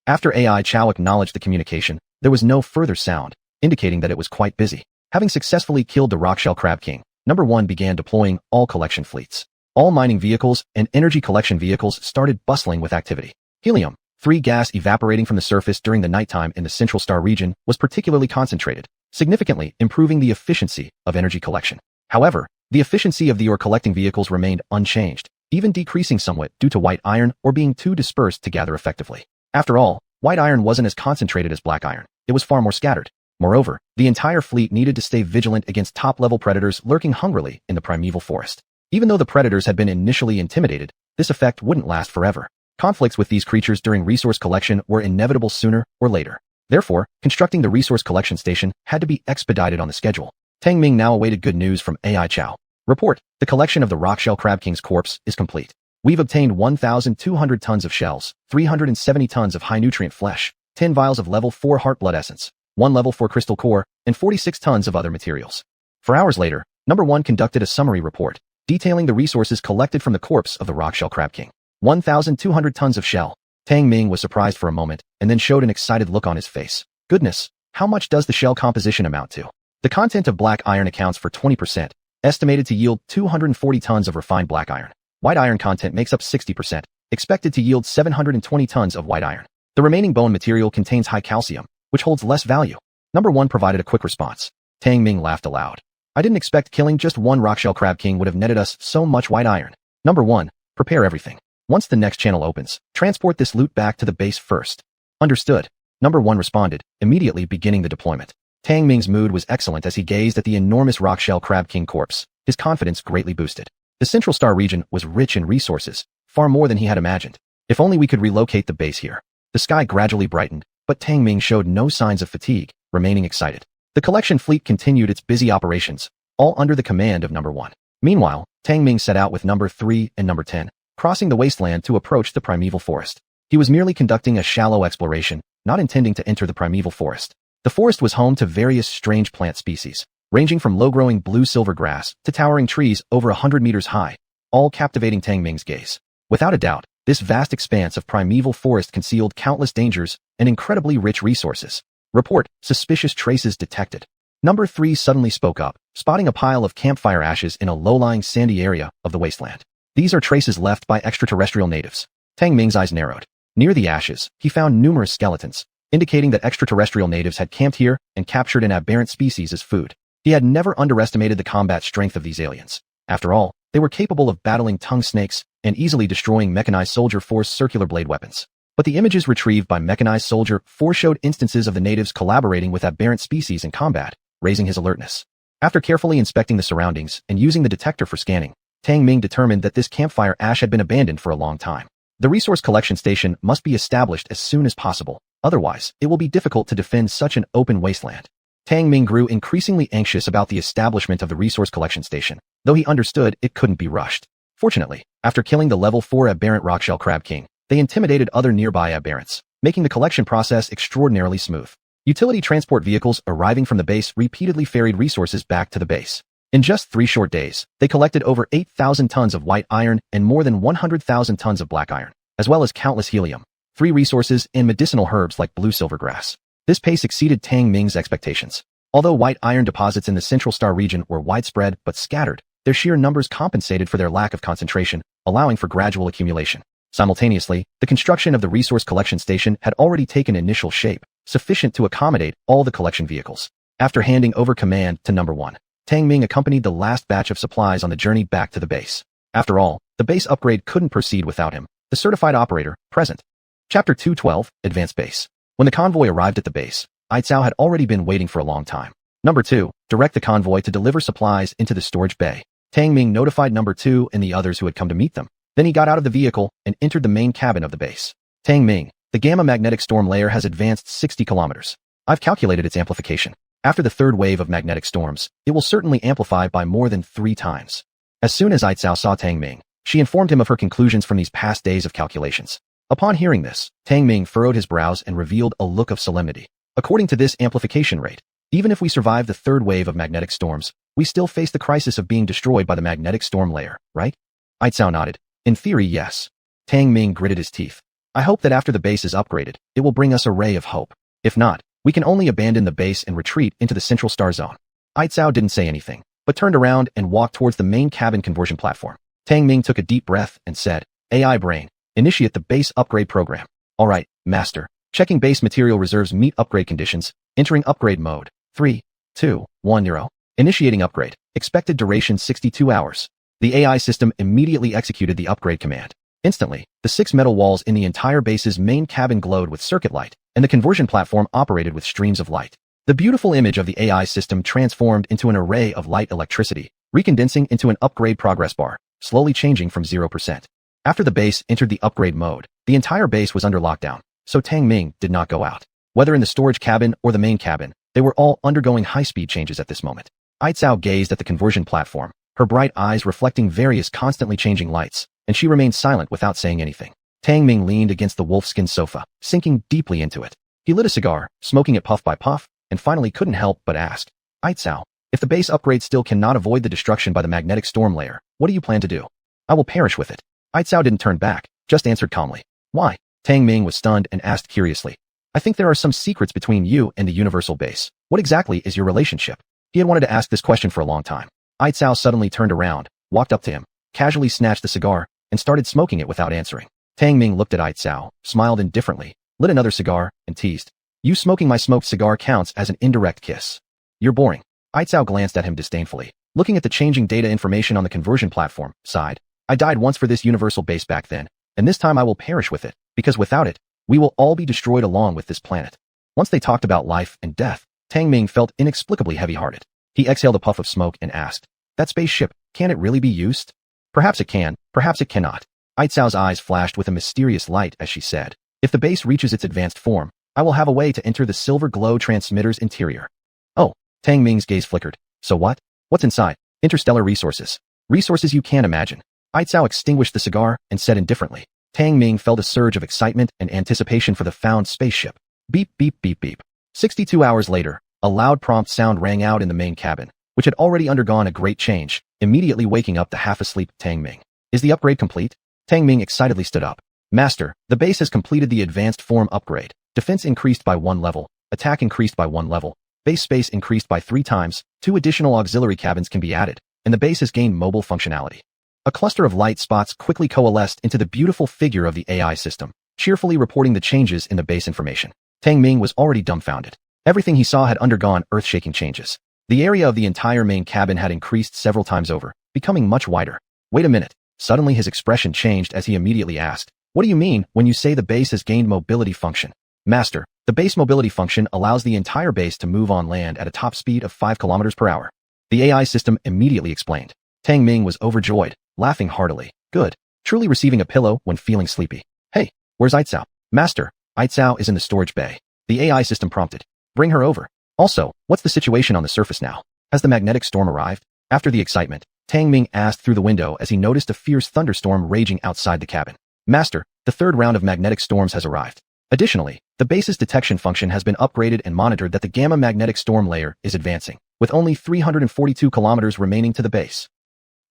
After AI Chow acknowledged the communication, there was no further sound, indicating that it was quite busy. Having successfully killed the rockshell crab king, number 1 began deploying all collection fleets. All mining vehicles and energy collection vehicles started bustling with activity. Helium, 3 gas evaporating from the surface during the nighttime in the Central Star region, was particularly concentrated, significantly improving the efficiency of energy collection. However, the efficiency of the ore collecting vehicles remained unchanged, even decreasing somewhat due to white iron or being too dispersed to gather effectively. After all, white iron wasn't as concentrated as black iron. It was far more scattered. Moreover, the entire fleet needed to stay vigilant against top-level predators lurking hungrily in the primeval forest. Even though the predators had been initially intimidated, this effect wouldn't last forever. Conflicts with these creatures during resource collection were inevitable sooner or later. Therefore, constructing the resource collection station had to be expedited on the schedule. Tang Ming now awaited good news from AI Chow. Report, the collection of the rockshell crab king's corpse is complete. We've obtained 1,200 tons of shells, 370 tons of high-nutrient flesh, 10 vials of level 4 heart-blood essence, 1 level 4 crystal core, and 46 tons of other materials. 4 hours later, number 1 conducted a summary report, detailing the resources collected from the corpse of the rockshell crab king. 1,200 tons of shell. Tang Ming was surprised for a moment, and then showed an excited look on his face. Goodness, how much does the shell composition amount to? The content of black iron accounts for 20%, estimated to yield 240 tons of refined black iron. White iron content makes up 60%, expected to yield 720 tons of white iron. The remaining bone material contains high calcium, which holds less value. Number 1 provided a quick response. Tang Ming laughed aloud. I didn't expect killing just 1 rockshell crab king would have netted us so much white iron. Number 1, prepare everything. Once the next channel opens, transport this loot back to the base first. Understood. Number 1 responded, immediately beginning the deployment. Tang Ming's mood was excellent as he gazed at the enormous rockshell crab king corpse. His confidence greatly boosted. The Central Star region was rich in resources, far more than he had imagined. If only we could relocate the base here. The sky gradually brightened, but Tang Ming showed no signs of fatigue, remaining excited. The collection fleet continued its busy operations, all under the command of number 1. Meanwhile, Tang Ming set out with number 3 and number 10, crossing the wasteland to approach the primeval forest. He was merely conducting a shallow exploration, not intending to enter the primeval forest. The forest was home to various strange plant species, ranging from low-growing blue-silver grass to towering trees over 100 meters high, all captivating Tang Ming's gaze. Without a doubt, this vast expanse of primeval forest concealed countless dangers and incredibly rich resources. Report, suspicious traces detected. Number 3 suddenly spoke up, spotting a pile of campfire ashes in a low-lying sandy area of the wasteland. These are traces left by extraterrestrial natives. Tang Ming's eyes narrowed. Near the ashes, he found numerous skeletons, indicating that extraterrestrial natives had camped here and captured an aberrant species as food. He had never underestimated the combat strength of these aliens. After all, they were capable of battling tongue snakes and easily destroying mechanized soldier force circular blade weapons. But the images retrieved by mechanized soldier force showed instances of the natives collaborating with aberrant species in combat, raising his alertness. After carefully inspecting the surroundings and using the detector for scanning, Tang Ming determined that this campfire ash had been abandoned for a long time. The resource collection station must be established as soon as possible, otherwise it will be difficult to defend such an open wasteland. Tang Ming grew increasingly anxious about the establishment of the resource collection station, though he understood it couldn't be rushed. Fortunately, after killing the level 4 aberrant rockshell crab king, they intimidated other nearby aberrants, making the collection process extraordinarily smooth. Utility transport vehicles arriving from the base repeatedly ferried resources back to the base. In just 3 short days, they collected over 8,000 tons of white iron and more than 100,000 tons of black iron, as well as countless helium, 3 resources, and medicinal herbs like blue-silver grass. This pace exceeded Tang Ming's expectations. Although white iron deposits in the Central Star region were widespread but scattered, their sheer numbers compensated for their lack of concentration, allowing for gradual accumulation. Simultaneously, the construction of the resource collection station had already taken initial shape, sufficient to accommodate all the collection vehicles. After handing over command to Number 1, Tang Ming accompanied the last batch of supplies on the journey back to the base. After all, the base upgrade couldn't proceed without him, the certified operator, present. Chapter 212, Advanced Base. When the convoy arrived at the base, Aitzao had already been waiting for a long time. Number 2, direct the convoy to deliver supplies into the storage bay. Tang Ming notified Number 2 and the others who had come to meet them. Then he got out of the vehicle and entered the main cabin of the base. Tang Ming, the gamma magnetic storm layer has advanced 60 kilometers. I've calculated its amplification. After the third wave of magnetic storms, it will certainly amplify by more than 3 times. As soon as Aitzao saw Tang Ming, she informed him of her conclusions from these past days of calculations. Upon hearing this, Tang Ming furrowed his brows and revealed a look of solemnity. According to this amplification rate, even if we survive the third wave of magnetic storms, we still face the crisis of being destroyed by the magnetic storm layer, right? Aitzao nodded. In theory, yes. Tang Ming gritted his teeth. I hope that after the base is upgraded, it will bring us a ray of hope. If not, we can only abandon the base and retreat into the Central Star Zone. Aitzao didn't say anything, but turned around and walked towards the main cabin conversion platform. Tang Ming took a deep breath and said, AI brain, initiate the base upgrade program. All right, master. Checking base material reserves meet upgrade conditions. Entering upgrade mode. 3, 2, 1, 0. Initiating upgrade. Expected duration 62 hours. The AI system immediately executed the upgrade command. Instantly, the 6 metal walls in the entire base's main cabin glowed with circuit light, and the conversion platform operated with streams of light. The beautiful image of the AI system transformed into an array of light electricity, recondensing into an upgrade progress bar, slowly changing from 0%. After the base entered the upgrade mode, the entire base was under lockdown, so Tang Ming did not go out. Whether in the storage cabin or the main cabin, they were all undergoing high-speed changes at this moment. Aitzao gazed at the conversion platform, her bright eyes reflecting various constantly changing lights, and she remained silent without saying anything. Tang Ming leaned against the wolfskin sofa, sinking deeply into it. He lit a cigar, smoking it puff by puff, and finally couldn't help but ask, Aitzao, if the base upgrade still cannot avoid the destruction by the magnetic storm layer, what do you plan to do? I will perish with it. Aitzao didn't turn back, just answered calmly. Why? Tang Ming was stunned and asked curiously. I think there are some secrets between you and the universal base. What exactly is your relationship? He had wanted to ask this question for a long time. Aitzao suddenly turned around, walked up to him, casually snatched the cigar, and started smoking it without answering. Tang Ming looked at Aitzao, smiled indifferently, lit another cigar, and teased. You smoking my smoked cigar counts as an indirect kiss. You're boring. Aitzao glanced at him disdainfully, looking at the changing data information on the conversion platform, sighed. I died once for this universal base back then, and this time I will perish with it, because without it, we will all be destroyed along with this planet. Once they talked about life and death, Tang Ming felt inexplicably heavy-hearted. He exhaled a puff of smoke and asked, that spaceship, can it really be used? Perhaps it can, perhaps it cannot. Aitzao's eyes flashed with a mysterious light as she said, if the base reaches its advanced form, I will have a way to enter the silver glow transmitter's interior. Oh, Tang Ming's gaze flickered. So what? What's inside? Interstellar resources. Resources you can't imagine. Aitzao extinguished the cigar and said indifferently. Tang Ming felt a surge of excitement and anticipation for the found spaceship. Beep, beep, beep, beep. 62 hours later, a loud prompt sound rang out in the main cabin. which had already undergone a great change, immediately waking up the half-asleep Tang Ming. Is the upgrade complete? Tang Ming excitedly stood up. Master, the base has completed the advanced form upgrade. Defense increased by 1 level, attack increased by 1 level, base space increased by 3 times, 2 additional auxiliary cabins can be added, and the base has gained mobile functionality. A cluster of light spots quickly coalesced into the beautiful figure of the AI system, cheerfully reporting the changes in the base information. Tang Ming was already dumbfounded. Everything he saw had undergone earth-shaking changes. The area of the entire main cabin had increased several times over, becoming much wider. Wait a minute. Suddenly his expression changed as he immediately asked, "What do you mean when you say the base has gained mobility function?" Master, the base mobility function allows the entire base to move on land at a top speed of 5 kilometers per hour. The AI system immediately explained. Tang Ming was overjoyed, laughing heartily. Good. Truly receiving a pillow when feeling sleepy. Hey, where's Aitzao? Master, Aitzao is in the storage bay. The AI system prompted. Bring her over. Also, what's the situation on the surface now? Has the magnetic storm arrived? After the excitement, Tang Ming asked through the window as he noticed a fierce thunderstorm raging outside the cabin. Master, the 3rd round of magnetic storms has arrived. Additionally, the base's detection function has been upgraded and monitored that the gamma magnetic storm layer is advancing, with only 342 kilometers remaining to the base.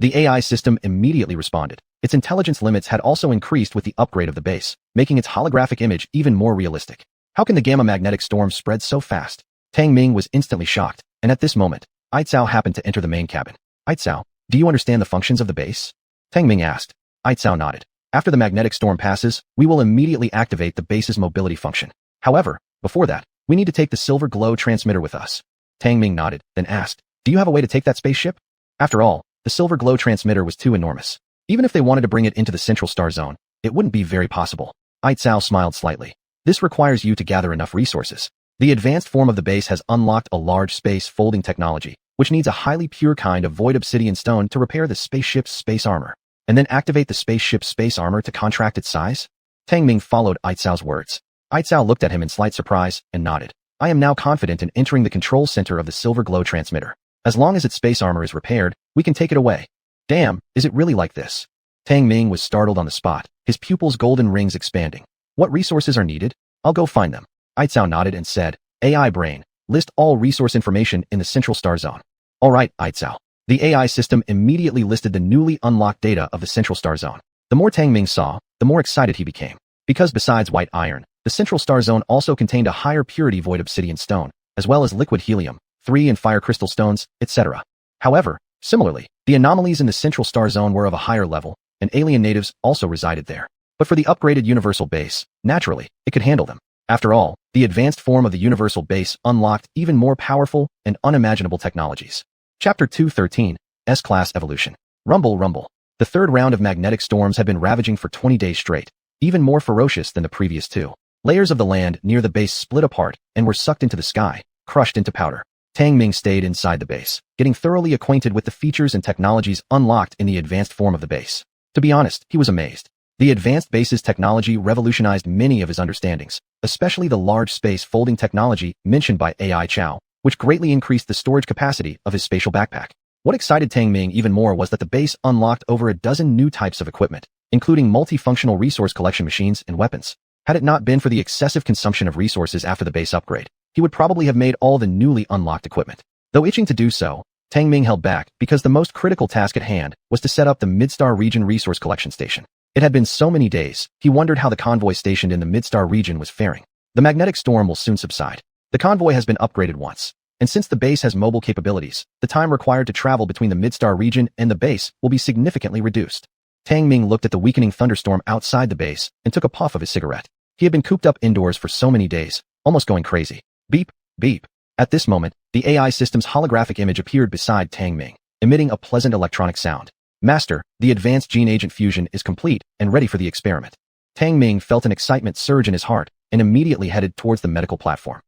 The AI system immediately responded. Its intelligence limits had also increased with the upgrade of the base, making its holographic image even more realistic. How can the gamma magnetic storm spread so fast? Tang Ming was instantly shocked, and at this moment, Aitzao happened to enter the main cabin. Aitzao, do you understand the functions of the base? Tang Ming asked. Aitzao nodded. After the magnetic storm passes, we will immediately activate the base's mobility function. However, before that, we need to take the silver glow transmitter with us. Tang Ming nodded, then asked, do you have a way to take that spaceship? After all, the silver glow transmitter was too enormous. Even if they wanted to bring it into the central star zone, it wouldn't be very possible. Aitzao smiled slightly. This requires you to gather enough resources. The advanced form of the base has unlocked a large space folding technology, which needs a highly pure kind of void obsidian stone to repair the spaceship's space armor, and then activate the spaceship's space armor to contract its size? Tang Ming followed Aitzao's words. Aitzao looked at him in slight surprise and nodded. I am now confident in entering the control center of the silver glow transmitter. As long as its space armor is repaired, we can take it away. Damn, is it really like this? Tang Ming was startled on the spot, his pupils' golden rings expanding. What resources are needed? I'll go find them. Aitzao nodded and said, AI brain, list all resource information in the central star zone. All right, Aitzao. The AI system immediately listed the newly unlocked data of the central star zone. The more Tang Ming saw, the more excited he became. Because besides white iron, the central star zone also contained a higher purity void obsidian stone, as well as liquid helium, 3 and fire crystal stones, etc. However, similarly, the anomalies in the central star zone were of a higher level, and alien natives also resided there. But for the upgraded universal base, naturally, it could handle them. After all, the advanced form of the universal base unlocked even more powerful and unimaginable technologies. Chapter 213, S-Class Evolution. Rumble Rumble. The 3rd round of magnetic storms had been ravaging for 20 days straight, even more ferocious than the previous 2. Layers of the land near the base split apart and were sucked into the sky, crushed into powder. Tang Ming stayed inside the base, getting thoroughly acquainted with the features and technologies unlocked in the advanced form of the base. To be honest, he was amazed. The advanced base's technology revolutionized many of his understandings, especially the large space folding technology mentioned by AI Chow, which greatly increased the storage capacity of his spatial backpack. What excited Tang Ming even more was that the base unlocked over a dozen new types of equipment, including multifunctional resource collection machines and weapons. Had it not been for the excessive consumption of resources after the base upgrade, he would probably have made all the newly unlocked equipment. Though itching to do so, Tang Ming held back because the most critical task at hand was to set up the Midstar region resource collection station. It had been so many days, he wondered how the convoy stationed in the Midstar region was faring. The magnetic storm will soon subside. The convoy has been upgraded once, and since the base has mobile capabilities, the time required to travel between the Midstar region and the base will be significantly reduced. Tang Ming looked at the weakening thunderstorm outside the base and took a puff of his cigarette. He had been cooped up indoors for so many days, almost going crazy. Beep, beep. At this moment, the AI system's holographic image appeared beside Tang Ming, emitting a pleasant electronic sound. Master, the advanced gene agent fusion is complete and ready for the experiment. Tang Ming felt an excitement surge in his heart and immediately headed towards the medical platform.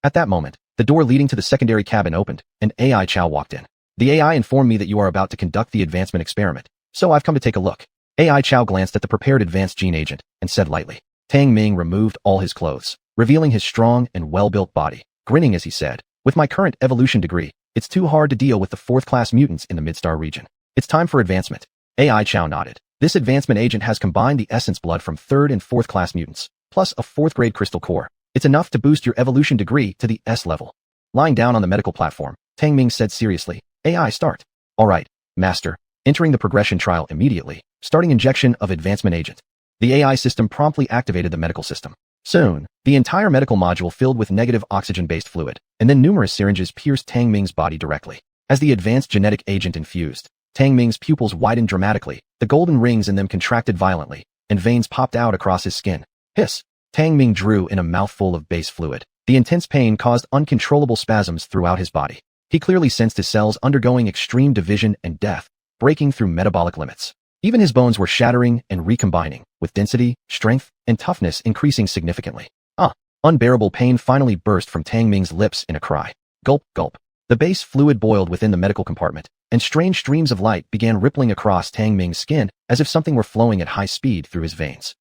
At that moment, the door leading to the secondary cabin opened, and AI Chow walked in. The AI informed me that you are about to conduct the advancement experiment, so I've come to take a look. AI Chow glanced at the prepared advanced gene agent and said lightly. Tang Ming removed all his clothes, revealing his strong and well-built body, grinning as he said, with my current evolution degree, it's too hard to deal with the 4th-class mutants in the Midstar region. It's time for advancement. AI Chow nodded. This advancement agent has combined the essence blood from 3rd and 4th-class mutants, plus a 4th-grade crystal core. It's enough to boost your evolution degree to the S level. Lying down on the medical platform, Tang Ming said seriously, AI start. All right, master. Entering the progression trial immediately, starting injection of advancement agent. The AI system promptly activated the medical system. Soon, the entire medical module filled with negative oxygen-based fluid, and then numerous syringes pierced Tang Ming's body directly. As the advanced genetic agent infused, Tang Ming's pupils widened dramatically, the golden rings in them contracted violently, and veins popped out across his skin. Hiss! Tang Ming drew in a mouthful of base fluid. The intense pain caused uncontrollable spasms throughout his body. He clearly sensed his cells undergoing extreme division and death, breaking through metabolic limits. Even his bones were shattering and recombining, with density, strength, and toughness increasing significantly. Unbearable pain finally burst from Tang Ming's lips in a cry. Gulp, gulp. The base fluid boiled within the medical compartment, and strange streams of light began rippling across Tang Ming's skin as if something were flowing at high speed through his veins.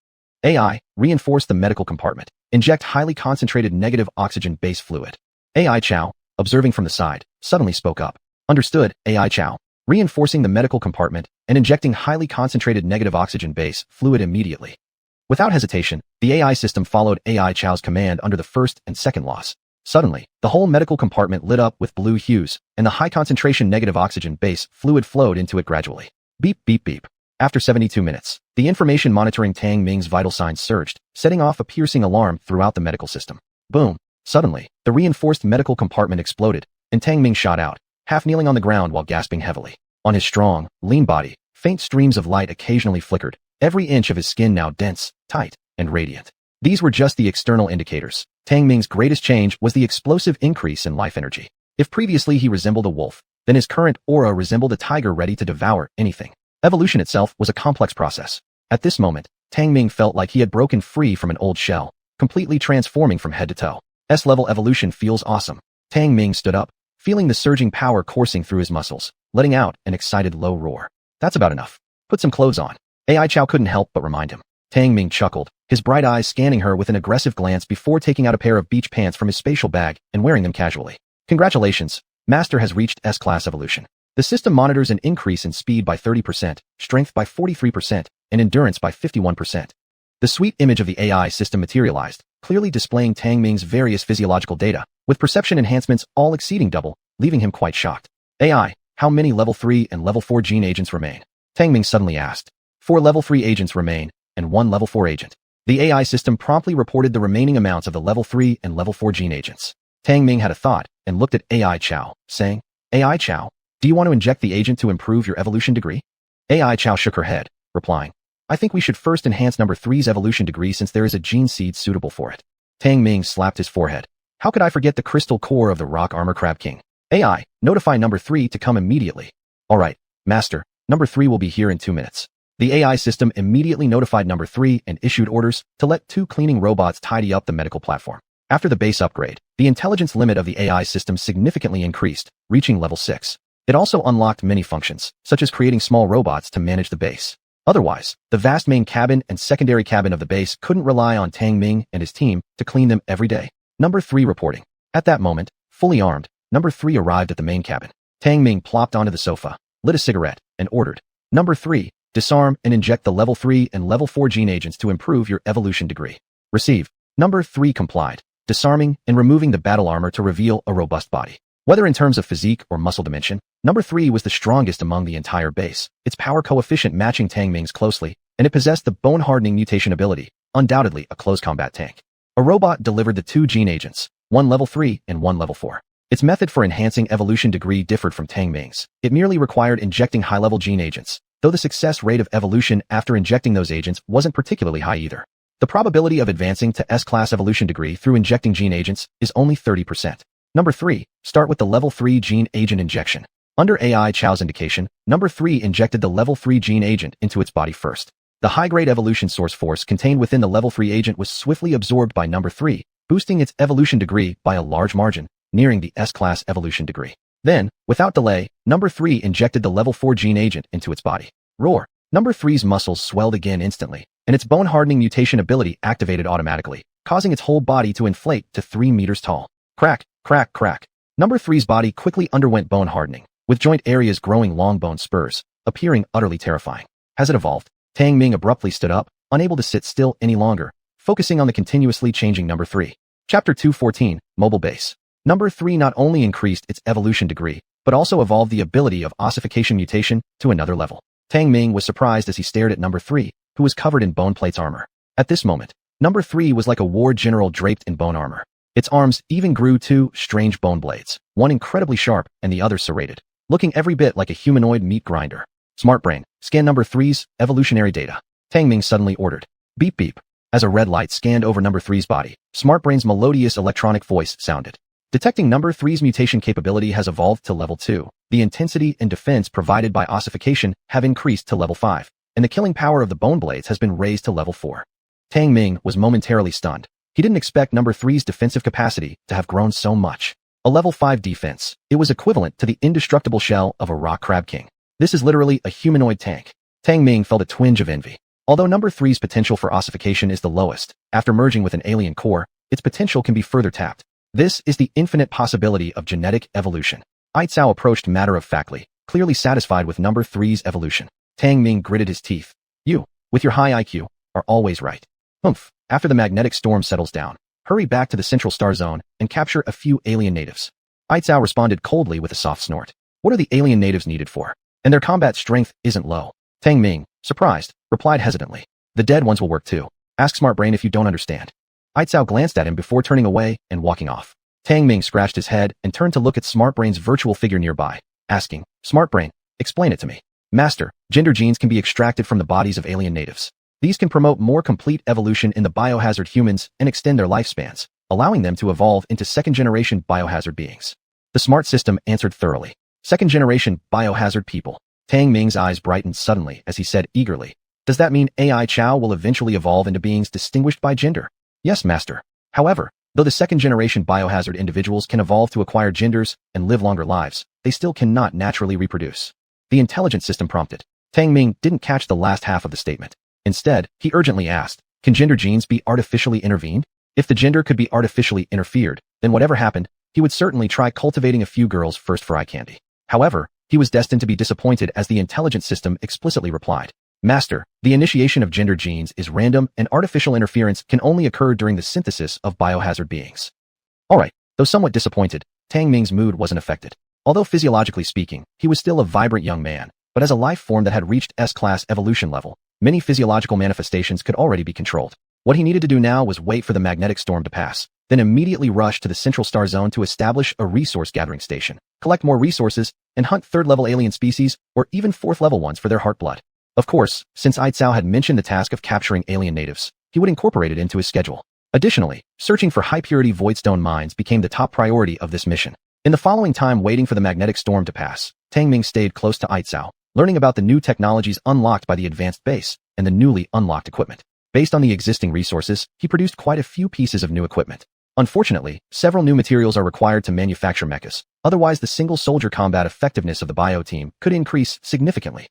AI, reinforce the medical compartment. Inject highly concentrated negative oxygen base fluid. AI Chow, observing from the side, suddenly spoke up. Understood, AI Chow. Reinforcing the medical compartment and injecting highly concentrated negative oxygen base fluid immediately. Without hesitation, the AI system followed AI Chow's command under the first and second loss. Suddenly, the whole medical compartment lit up with blue hues, and the high-concentration negative oxygen base fluid flowed into it gradually. Beep, beep, beep. After 72 minutes, the information monitoring Tang Ming's vital signs surged, setting off a piercing alarm throughout the medical system. Boom. Suddenly, the reinforced medical compartment exploded, and Tang Ming shot out, half kneeling on the ground while gasping heavily. On his strong, lean body, faint streams of light occasionally flickered, every inch of his skin now dense, tight, and radiant. These were just the external indicators. Tang Ming's greatest change was the explosive increase in life energy. If previously he resembled a wolf, then his current aura resembled a tiger ready to devour anything. Evolution itself was a complex process. At this moment, Tang Ming felt like he had broken free from an old shell, completely transforming from head to toe. S-level evolution feels awesome. Tang Ming stood up, feeling the surging power coursing through his muscles, letting out an excited low roar. That's about enough. Put some clothes on. AI Chow couldn't help but remind him. Tang Ming chuckled, his bright eyes scanning her with an aggressive glance before taking out a pair of beach pants from his spatial bag and wearing them casually. Congratulations, Master has reached S-class evolution. The system monitors an increase in speed by 30%, strength by 43%, and endurance by 51%. The sweet image of the AI system materialized, clearly displaying Tang Ming's various physiological data, with perception enhancements all exceeding double, leaving him quite shocked. AI, how many level 3 and level 4 gene agents remain? Tang Ming suddenly asked. 4 level 3 agents remain, and 1 level 4 agent. The AI system promptly reported the remaining amounts of the level 3 and level 4 gene agents. Tang Ming had a thought and looked at AI Chow, saying, AI Chow, do you want to inject the agent to improve your evolution degree? AI Chow shook her head, replying, I think we should first enhance number 3's evolution degree since there is a gene seed suitable for it. Tang Ming slapped his forehead. How could I forget the crystal core of the rock armor crab king? AI, notify number 3 to come immediately. All right, Master, number 3 will be here in 2 minutes. The AI system immediately notified number 3 and issued orders to let 2 cleaning robots tidy up the medical platform. After the base upgrade, the intelligence limit of the AI system significantly increased, reaching level 6. It also unlocked many functions, such as creating small robots to manage the base. Otherwise, the vast main cabin and secondary cabin of the base couldn't rely on Tang Ming and his team to clean them every day. Number 3 reporting. At that moment, fully armed, number 3 arrived at the main cabin. Tang Ming plopped onto the sofa, lit a cigarette, and ordered. Number 3, disarm and inject the level 3 and level 4 gene agents to improve your evolution degree. Receive. Number 3 complied, disarming and removing the battle armor to reveal a robust body. Whether in terms of physique or muscle dimension, number 3 was the strongest among the entire base, its power coefficient matching Tang Ming's closely, and it possessed the bone-hardening mutation ability, undoubtedly a close combat tank. A robot delivered the 2 gene agents, one level 3 and one level 4. Its method for enhancing evolution degree differed from Tang Ming's. It merely required injecting high-level gene agents, though the success rate of evolution after injecting those agents wasn't particularly high either. The probability of advancing to S-class evolution degree through injecting gene agents is only 30%. Number 3, start with the level 3 gene agent injection. Under AI Chow's indication, number 3 injected the level 3 gene agent into its body first. The high-grade evolution source force contained within the level 3 agent was swiftly absorbed by number 3, boosting its evolution degree by a large margin, nearing the S-class evolution degree. Then, without delay, number 3 injected the level 4 gene agent into its body. Roar! Number 3's muscles swelled again instantly, and its bone-hardening mutation ability activated automatically, causing its whole body to inflate to 3 meters tall. Crack, crack, crack. Number 3's body quickly underwent bone hardening, with joint areas growing long bone spurs, appearing utterly terrifying. As it evolved, Tang Ming abruptly stood up, unable to sit still any longer, focusing on the continuously changing number 3. Chapter 214, Mobile Base. Number 3 not only increased its evolution degree, but also evolved the ability of ossification mutation to another level. Tang Ming was surprised as he stared at Number 3, who was covered in bone plates armor. At this moment, Number 3 was like a war general draped in bone armor. Its arms even grew two strange bone blades, one incredibly sharp and the other serrated, looking every bit like a humanoid meat grinder. Smart brain, scan Number 3's evolutionary data. Tang Ming suddenly ordered. Beep beep. As a red light scanned over Number 3's body, Smart brain's melodious electronic voice sounded. Detecting Number 3's mutation capability has evolved to level 2. The intensity and defense provided by ossification have increased to level 5, and the killing power of the bone blades has been raised to level 4. Tang Ming was momentarily stunned. He didn't expect Number 3's defensive capacity to have grown so much. A level 5 defense, it was equivalent to the indestructible shell of a rock crab king. This is literally a humanoid tank. Tang Ming felt a twinge of envy. Although Number 3's potential for ossification is the lowest, after merging with an alien core, its potential can be further tapped. This is the infinite possibility of genetic evolution. Aitzao approached matter-of-factly, clearly satisfied with Number 3's evolution. Tang Ming gritted his teeth. You, with your high IQ, are always right. Humph. After the magnetic storm settles down, hurry back to the central star zone and capture a few alien natives. Aitzao responded coldly with a soft snort. What are the alien natives needed for? And their combat strength isn't low. Tang Ming, surprised, replied hesitantly. The dead ones will work too. Ask Smart Brain if you don't understand. Aitzao glanced at him before turning away and walking off. Tang Ming scratched his head and turned to look at Smart Brain's virtual figure nearby, asking, Smart Brain, explain it to me. Master, gender genes can be extracted from the bodies of alien natives. These can promote more complete evolution in the biohazard humans and extend their lifespans, allowing them to evolve into second-generation biohazard beings. The smart system answered thoroughly. Second-generation biohazard people. Tang Ming's eyes brightened suddenly as he said eagerly, does that mean AI Chow will eventually evolve into beings distinguished by gender? Yes, Master. However, though the second-generation biohazard individuals can evolve to acquire genders and live longer lives, they still cannot naturally reproduce. The intelligence system prompted. Tang Ming didn't catch the last half of the statement. Instead, he urgently asked, can gender genes be artificially intervened? If the gender could be artificially interfered, then whatever happened, he would certainly try cultivating a few girls first for eye candy. However, he was destined to be disappointed as the intelligence system explicitly replied, Master, the initiation of gender genes is random and artificial interference can only occur during the synthesis of biohazard beings. Alright, though somewhat disappointed, Tang Ming's mood wasn't affected. Although physiologically speaking, he was still a vibrant young man, but as a life form that had reached S-class evolution level, many physiological manifestations could already be controlled. What he needed to do now was wait for the magnetic storm to pass, then immediately rush to the central star zone to establish a resource gathering station, collect more resources, and hunt third-level alien species or even fourth-level ones for their heart blood. Of course, since Aitzao had mentioned the task of capturing alien natives, he would incorporate it into his schedule. Additionally, searching for high-purity voidstone mines became the top priority of this mission. In the following time waiting for the magnetic storm to pass, Tang Ming stayed close to Aitzao, learning about the new technologies unlocked by the advanced base and the newly unlocked equipment. Based on the existing resources, he produced quite a few pieces of new equipment. Unfortunately, several new materials are required to manufacture mechas, otherwise the single-soldier combat effectiveness of the bio team could increase significantly.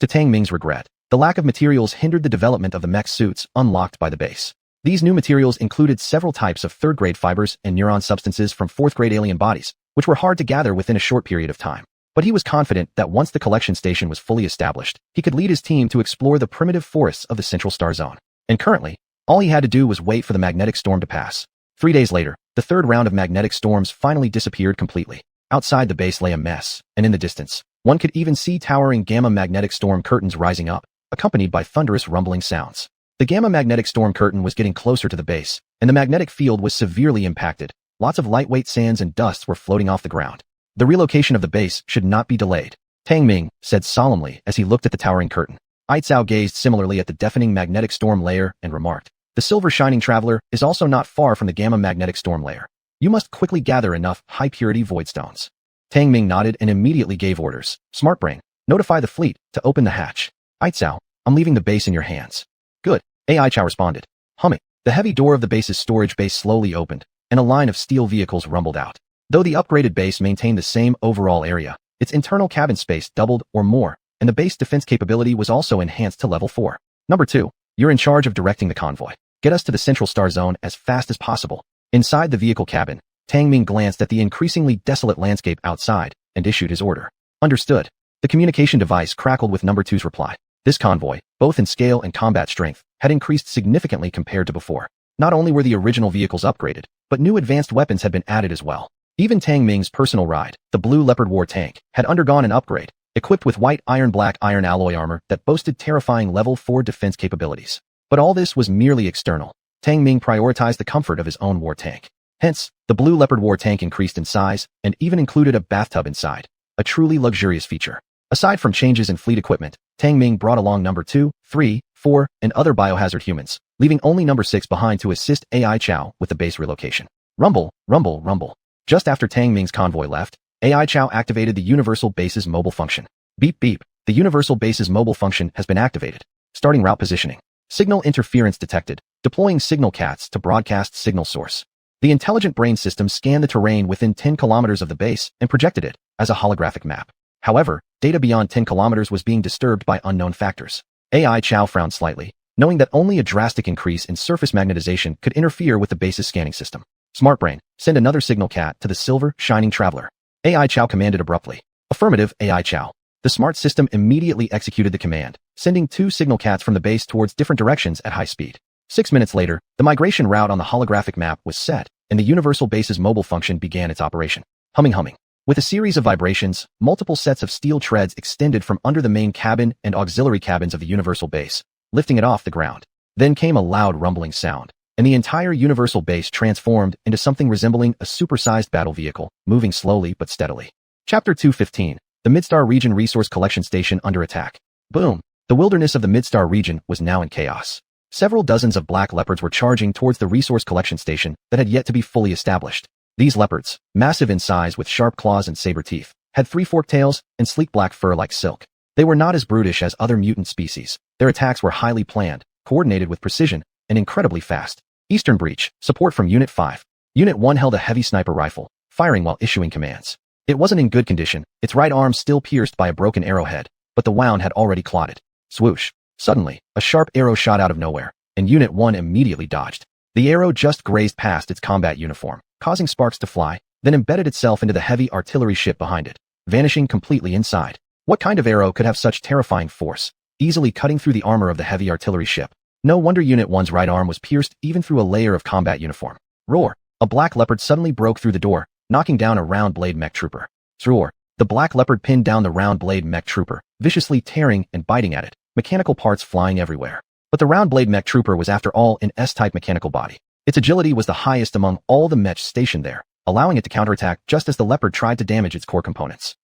To Tang Ming's regret, the lack of materials hindered the development of the mech suits unlocked by the base. These new materials included several types of third-grade fibers and neuron substances from fourth-grade alien bodies, which were hard to gather within a short period of time. But he was confident that once the collection station was fully established, he could lead his team to explore the primitive forests of the central star zone. And currently, all he had to do was wait for the magnetic storm to pass. 3 days later, the third round of magnetic storms finally disappeared completely. Outside the base lay a mess, and in the distance, one could even see towering gamma magnetic storm curtains rising up, accompanied by thunderous rumbling sounds. The gamma magnetic storm curtain was getting closer to the base, and the magnetic field was severely impacted. Lots of lightweight sands and dusts were floating off the ground. The relocation of the base should not be delayed, Tang Ming said solemnly as he looked at the towering curtain. Aitzao gazed similarly at the deafening magnetic storm layer and remarked, the silver shining traveler is also not far from the gamma magnetic storm layer. You must quickly gather enough high-purity voidstones. Tang Ming nodded and immediately gave orders. Smart Brain, notify the fleet to open the hatch. Aitzao, I'm leaving the base in your hands. Good, Aichao responded. Humming. The heavy door of the base's storage base slowly opened, and a line of steel vehicles rumbled out. Though the upgraded base maintained the same overall area, its internal cabin space doubled or more, and the base defense capability was also enhanced to level 4. Number 2, you're in charge of directing the convoy. Get us to the central star zone as fast as possible. Inside the vehicle cabin, Tang Ming glanced at the increasingly desolate landscape outside and issued his order. Understood. The communication device crackled with Number 2's reply. This convoy, both in scale and combat strength, had increased significantly compared to before. Not only were the original vehicles upgraded, but new advanced weapons had been added as well. Even Tang Ming's personal ride, the Blue Leopard war tank, had undergone an upgrade, equipped with white iron-black iron alloy armor that boasted terrifying level 4 defense capabilities. But all this was merely external. Tang Ming prioritized the comfort of his own war tank. Hence, the Blue Leopard war tank increased in size and even included a bathtub inside, a truly luxurious feature. Aside from changes in fleet equipment, Tang Ming brought along number 2, 3, 4, and other biohazard humans, leaving only number 6 behind to assist AI Chow with the base relocation. Rumble, rumble, rumble. Just after Tang Ming's convoy left, AI Chow activated the Universal Base's mobile function. Beep beep, the Universal Base's mobile function has been activated. Starting route positioning. Signal interference detected, deploying signal cats to broadcast signal source. The intelligent brain system scanned the terrain within 10 kilometers of the base and projected it as a holographic map. However, data beyond 10 kilometers was being disturbed by unknown factors. AI Chow frowned slightly, knowing that only a drastic increase in surface magnetization could interfere with the base's scanning system. Smart brain, send another signal cat to the silver, shining traveler. AI Chow commanded abruptly. Affirmative, AI Chow. The smart system immediately executed the command, sending 2 signal cats from the base towards different directions at high speed. 6 minutes later, the migration route on the holographic map was set, and the Universal Base's mobile function began its operation. Humming. With a series of vibrations, multiple sets of steel treads extended from under the main cabin and auxiliary cabins of the Universal Base, lifting it off the ground. Then came a loud rumbling sound, and the entire Universal Base transformed into something resembling a supersized battle vehicle, moving slowly but steadily. Chapter 215, the Midstar Region Resource Collection Station under attack. Boom! The wilderness of the Midstar region was now in chaos. Several dozens of black leopards were charging towards the resource collection station that had yet to be fully established. These leopards, massive in size with sharp claws and saber teeth, had 3 forked tails and sleek black fur like silk. They were not as brutish as other mutant species. Their attacks were highly planned, coordinated with precision, and incredibly fast. Eastern Breach, support from Unit 5. Unit 1 held a heavy sniper rifle, firing while issuing commands. It wasn't in good condition, its right arm still pierced by a broken arrowhead, but the wound had already clotted. Swoosh. Suddenly, a sharp arrow shot out of nowhere, and Unit 1 immediately dodged. The arrow just grazed past its combat uniform, causing sparks to fly, then embedded itself into the heavy artillery ship behind it, vanishing completely inside. What kind of arrow could have such terrifying force, easily cutting through the armor of the heavy artillery ship? No wonder Unit 1's right arm was pierced even through a layer of combat uniform. Roar! A black leopard suddenly broke through the door, knocking down a round blade mech trooper. Roar! The black leopard pinned down the round blade mech trooper, viciously tearing and biting at it, mechanical parts flying everywhere. But the round blade mech trooper was after all an S-type mechanical body. Its agility was the highest among all the mechs stationed there, allowing it to counterattack just as the leopard tried to damage its core components.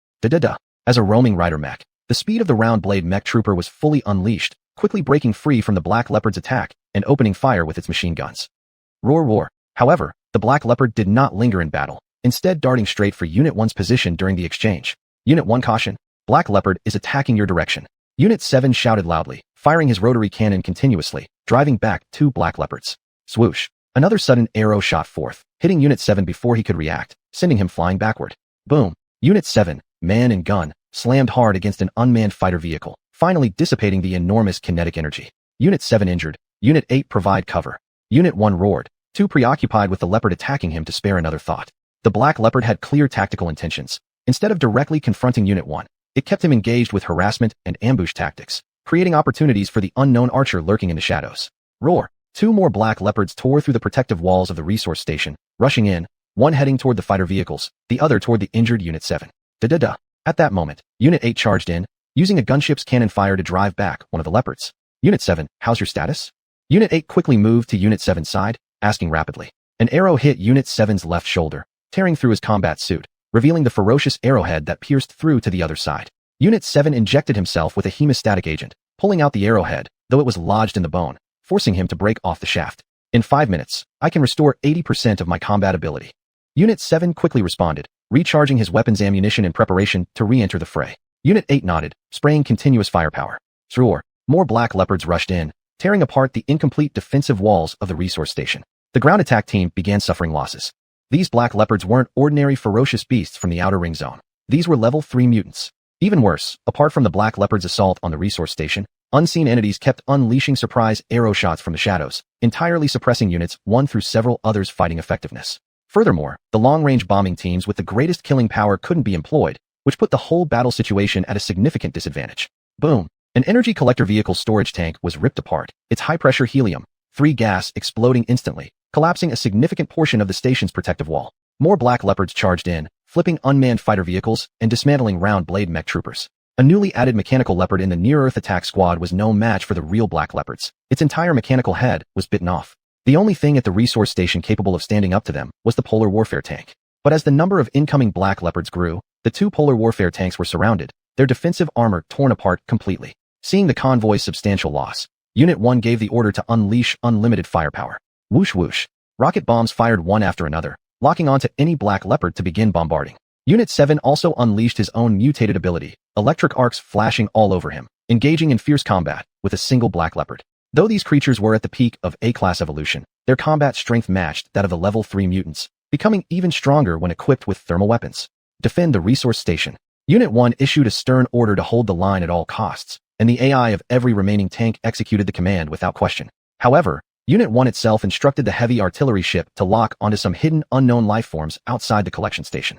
As a roaming rider mech, the speed of the round blade mech trooper was fully unleashed, quickly breaking free from the black leopard's attack and opening fire with its machine guns. Roar. However, the black leopard did not linger in battle, instead darting straight for Unit 1's position during the exchange. Unit 1 caution, black leopard is attacking your direction. Unit 7 shouted loudly, firing his rotary cannon continuously, driving back 2 black leopards. Swoosh. Another sudden arrow shot forth, hitting Unit 7 before he could react, sending him flying backward. Boom. Unit 7, man and gun, slammed hard against an unmanned fighter vehicle, finally dissipating the enormous kinetic energy. Unit 7 injured. Unit 8 provide cover. Unit 1 roared, too preoccupied with the leopard attacking him to spare another thought. The black leopard had clear tactical intentions. Instead of directly confronting Unit 1, it kept him engaged with harassment and ambush tactics, creating opportunities for the unknown archer lurking in the shadows. Roar! 2 more black leopards tore through the protective walls of the resource station, rushing in, one heading toward the fighter vehicles, the other toward the injured Unit 7. At that moment, Unit 8 charged in, using a gunship's cannon fire to drive back one of the leopards. Unit 7, how's your status? Unit 8 quickly moved to Unit 7's side, asking rapidly. An arrow hit Unit 7's left shoulder, tearing through his combat suit, revealing the ferocious arrowhead that pierced through to the other side. Unit 7 injected himself with a hemostatic agent, pulling out the arrowhead, though it was lodged in the bone, forcing him to break off the shaft. In 5 minutes, I can restore 80% of my combat ability. Unit 7 quickly responded, recharging his weapons ammunition in preparation to re-enter the fray. Unit 8 nodded, spraying continuous firepower. Roar! More black leopards rushed in, tearing apart the incomplete defensive walls of the resource station. The ground attack team began suffering losses. These black leopards weren't ordinary ferocious beasts from the outer ring zone. These were level 3 mutants. Even worse, apart from the black leopards' assault on the resource station, unseen entities kept unleashing surprise arrow shots from the shadows, entirely suppressing Units 1 through several others' fighting effectiveness. Furthermore, the long-range bombing teams with the greatest killing power couldn't be employed, which put the whole battle situation at a significant disadvantage. Boom! An energy collector vehicle storage tank was ripped apart, its high-pressure helium-3 gas exploding instantly, collapsing a significant portion of the station's protective wall. More black leopards charged in, flipping unmanned fighter vehicles and dismantling round-blade mech troopers. A newly added mechanical leopard in the near-Earth attack squad was no match for the real black leopards. Its entire mechanical head was bitten off. The only thing at the resource station capable of standing up to them was the polar warfare tank. But as the number of incoming black leopards grew, the two polar warfare tanks were surrounded, their defensive armor torn apart completely. Seeing the convoy's substantial loss, Unit 1 gave the order to unleash unlimited firepower. Whoosh whoosh. Rocket bombs fired one after another, locking onto any black leopard to begin bombarding. Unit 7 also unleashed his own mutated ability, electric arcs flashing all over him, engaging in fierce combat with a single black leopard. Though these creatures were at the peak of A-class evolution, their combat strength matched that of the level 3 mutants, becoming even stronger when equipped with thermal weapons. Defend the resource station. Unit 1 issued a stern order to hold the line at all costs, and the AI of every remaining tank executed the command without question. However, Unit 1 itself instructed the heavy artillery ship to lock onto some hidden unknown lifeforms outside the collection station.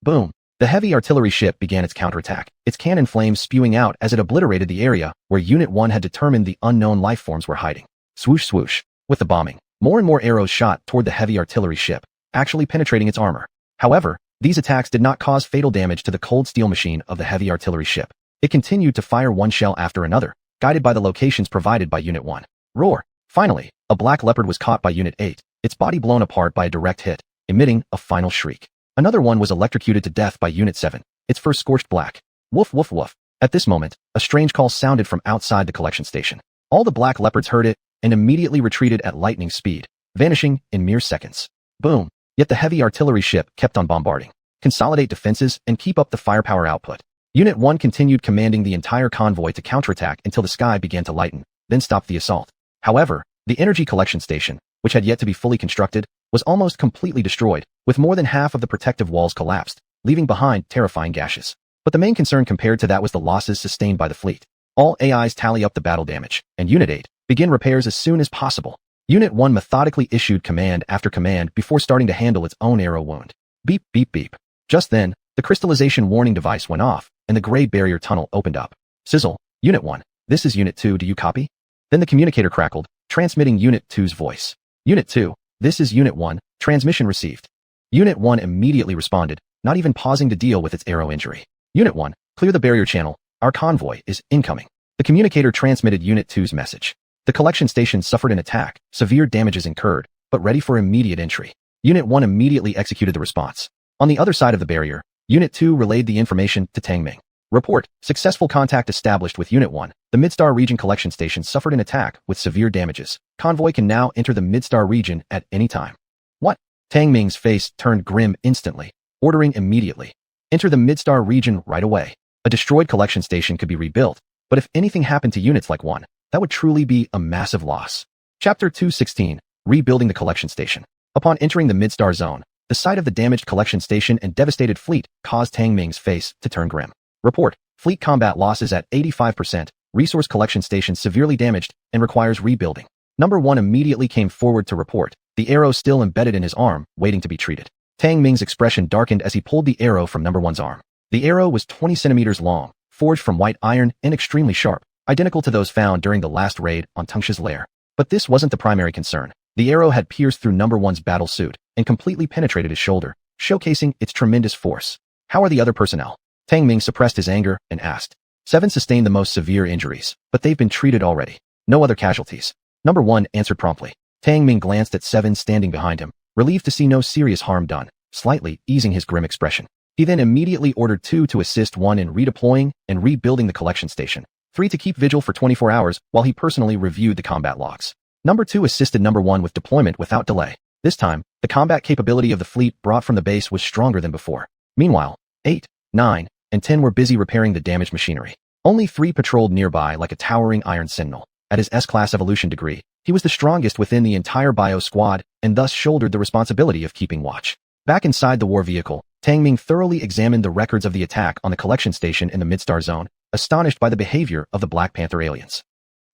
Boom! The heavy artillery ship began its counterattack, its cannon flames spewing out as it obliterated the area where Unit 1 had determined the unknown lifeforms were hiding. Swoosh swoosh. With the bombing, more and more arrows shot toward the heavy artillery ship, actually penetrating its armor. However, these attacks did not cause fatal damage to the cold steel machine of the heavy artillery ship. It continued to fire one shell after another, guided by the locations provided by Unit 1. Roar! Finally, a black leopard was caught by Unit 8, its body blown apart by a direct hit, emitting a final shriek. Another one was electrocuted to death by Unit 7, its first scorched black. Woof woof woof. At this moment, a strange call sounded from outside the collection station. All the black leopards heard it and immediately retreated at lightning speed, vanishing in mere seconds. Boom! Yet the heavy artillery ship kept on bombarding. Consolidate defenses and keep up the firepower output. Unit 1 continued commanding the entire convoy to counterattack until the sky began to lighten, then stopped the assault. However, the energy collection station, which had yet to be fully constructed, was almost completely destroyed, with more than half of the protective walls collapsed, leaving behind terrifying gashes. But the main concern compared to that was the losses sustained by the fleet. All AIs tally up the battle damage, and Unit 8 begin repairs as soon as possible. Unit 1 methodically issued command after command before starting to handle its own arrow wound. Beep beep beep. Just then, the crystallization warning device went off, and the gray barrier tunnel opened up. Sizzle, Unit 1, this is Unit 2, do you copy? Then the communicator crackled, transmitting Unit 2's voice. Unit 2, this is Unit 1, transmission received. Unit 1 immediately responded, not even pausing to deal with its arrow injury. Unit 1, clear the barrier channel, our convoy is incoming. The communicator transmitted Unit 2's message. The collection station suffered an attack, severe damages incurred, but ready for immediate entry. Unit 1 immediately executed the response. On the other side of the barrier, Unit 2 relayed the information to Tang Ming. Report, successful contact established with Unit 1. The Midstar region collection station suffered an attack with severe damages. Convoy can now enter the Midstar region at any time. What? Tang Ming's face turned grim instantly, ordering immediately. Enter the Midstar region right away. A destroyed collection station could be rebuilt, but if anything happened to units like 1, that would truly be a massive loss. Chapter 216, Rebuilding the Collection Station. Upon entering the Midstar zone, the sight of the damaged collection station and devastated fleet caused Tang Ming's face to turn grim. Report, fleet combat losses at 85%, resource collection station severely damaged and requires rebuilding. Number 1 immediately came forward to report, the arrow still embedded in his arm, waiting to be treated. Tang Ming's expression darkened as he pulled the arrow from Number 1's arm. The arrow was 20 centimeters long, forged from white iron and extremely sharp, identical to those found during the last raid on Tungsha's lair. But this wasn't the primary concern. The arrow had pierced through Number 1's battle suit and completely penetrated his shoulder, showcasing its tremendous force. How are the other personnel? Tang Ming suppressed his anger and asked. 7 sustained the most severe injuries, but they've been treated already. No other casualties. Number 1 answered promptly. Tang Ming glanced at 7 standing behind him, relieved to see no serious harm done, slightly easing his grim expression. He then immediately ordered 2 to assist 1 in redeploying and rebuilding the collection station, 3 to keep vigil for 24 hours while he personally reviewed the combat logs. Number 2 assisted Number 1 with deployment without delay. This time, the combat capability of the fleet brought from the base was stronger than before. Meanwhile, 8, 9, and 10 were busy repairing the damaged machinery. Only 3 patrolled nearby like a towering iron sentinel. At his S-class evolution degree, he was the strongest within the entire bio squad and thus shouldered the responsibility of keeping watch. Back inside the war vehicle, Tang Ming thoroughly examined the records of the attack on the collection station in the Midstar zone, astonished by the behavior of the Black Panther aliens.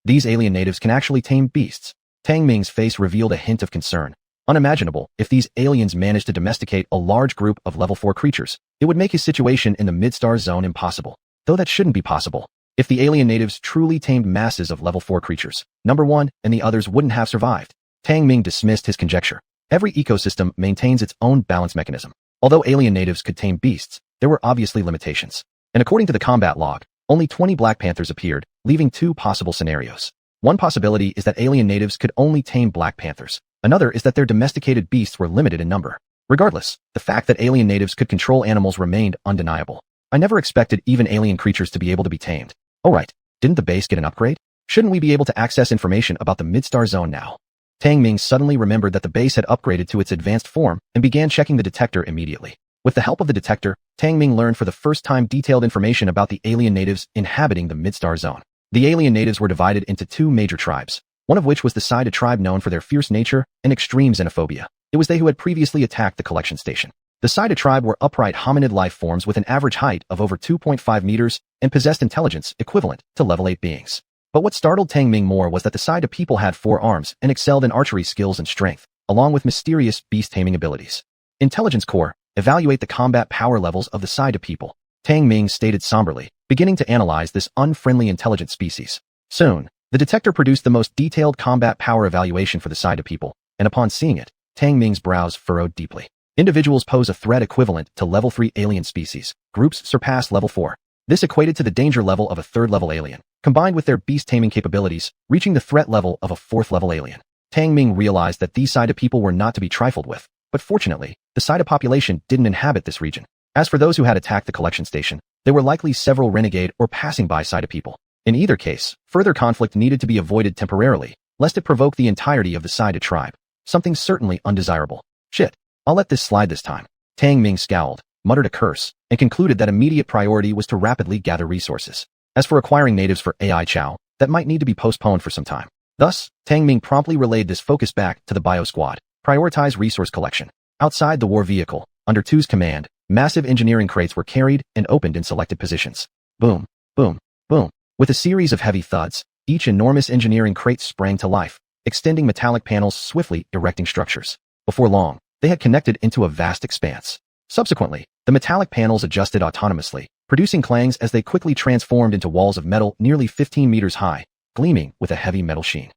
These alien natives can actually tame beasts. Tang Ming's face revealed a hint of concern. Unimaginable, if these aliens managed to domesticate a large group of level 4 creatures, it would make his situation in the Midstar zone impossible. Though that shouldn't be possible. If the alien natives truly tamed masses of level 4 creatures, Number 1 and the others wouldn't have survived. Tang Ming dismissed his conjecture. Every ecosystem maintains its own balance mechanism. Although alien natives could tame beasts, there were obviously limitations. And according to the combat log, only 20 Black Panthers appeared, leaving two possible scenarios. One possibility is that alien natives could only tame Black Panthers. Another is that their domesticated beasts were limited in number. Regardless, the fact that alien natives could control animals remained undeniable. I never expected even alien creatures to be able to be tamed. Oh right, didn't the base get an upgrade? Shouldn't we be able to access information about the mid-star zone now? Tang Ming suddenly remembered that the base had upgraded to its advanced form and began checking the detector immediately. With the help of the detector, Tang Ming learned for the first time detailed information about the alien natives inhabiting the mid-star zone. The alien natives were divided into two major tribes, one of which was the Sida tribe known for their fierce nature and extreme xenophobia. It was they who had previously attacked the collection station. The Sida tribe were upright hominid life forms with an average height of over 2.5 meters and possessed intelligence equivalent to level 8 beings. But what startled Tang Ming more was that the Sida people had 4 arms and excelled in archery skills and strength, along with mysterious beast-taming abilities. Intelligence Core, evaluate the combat power levels of the Sida people, Tang Ming stated somberly, beginning to analyze this unfriendly intelligent species. Soon, the detector produced the most detailed combat power evaluation for the Sida people, and upon seeing it, Tang Ming's brows furrowed deeply. Individuals pose a threat equivalent to level 3 alien species. Groups surpass level 4. This equated to the danger level of a 3rd-level alien, combined with their beast-taming capabilities, reaching the threat level of a 4th-level alien. Tang Ming realized that these Sida people were not to be trifled with, but fortunately, the Sida population didn't inhabit this region. As for those who had attacked the collection station, they were likely several renegade or passing-by Sida people. In either case, further conflict needed to be avoided temporarily, lest it provoke the entirety of the Sida tribe. Something certainly undesirable. Shit, I'll let this slide this time. Tang Ming scowled, muttered a curse, and concluded that immediate priority was to rapidly gather resources. As for acquiring natives for AI Chow, that might need to be postponed for some time. Thus, Tang Ming promptly relayed this focus back to the Bio Squad. Prioritize resource collection. Outside the war vehicle, under Tu's command, massive engineering crates were carried and opened in selected positions. Boom, boom, boom. With a series of heavy thuds, each enormous engineering crate sprang to life, extending metallic panels swiftly erecting structures. Before long, they had connected into a vast expanse. Subsequently, the metallic panels adjusted autonomously, producing clangs as they quickly transformed into walls of metal nearly 15 meters high, gleaming with a heavy metal sheen.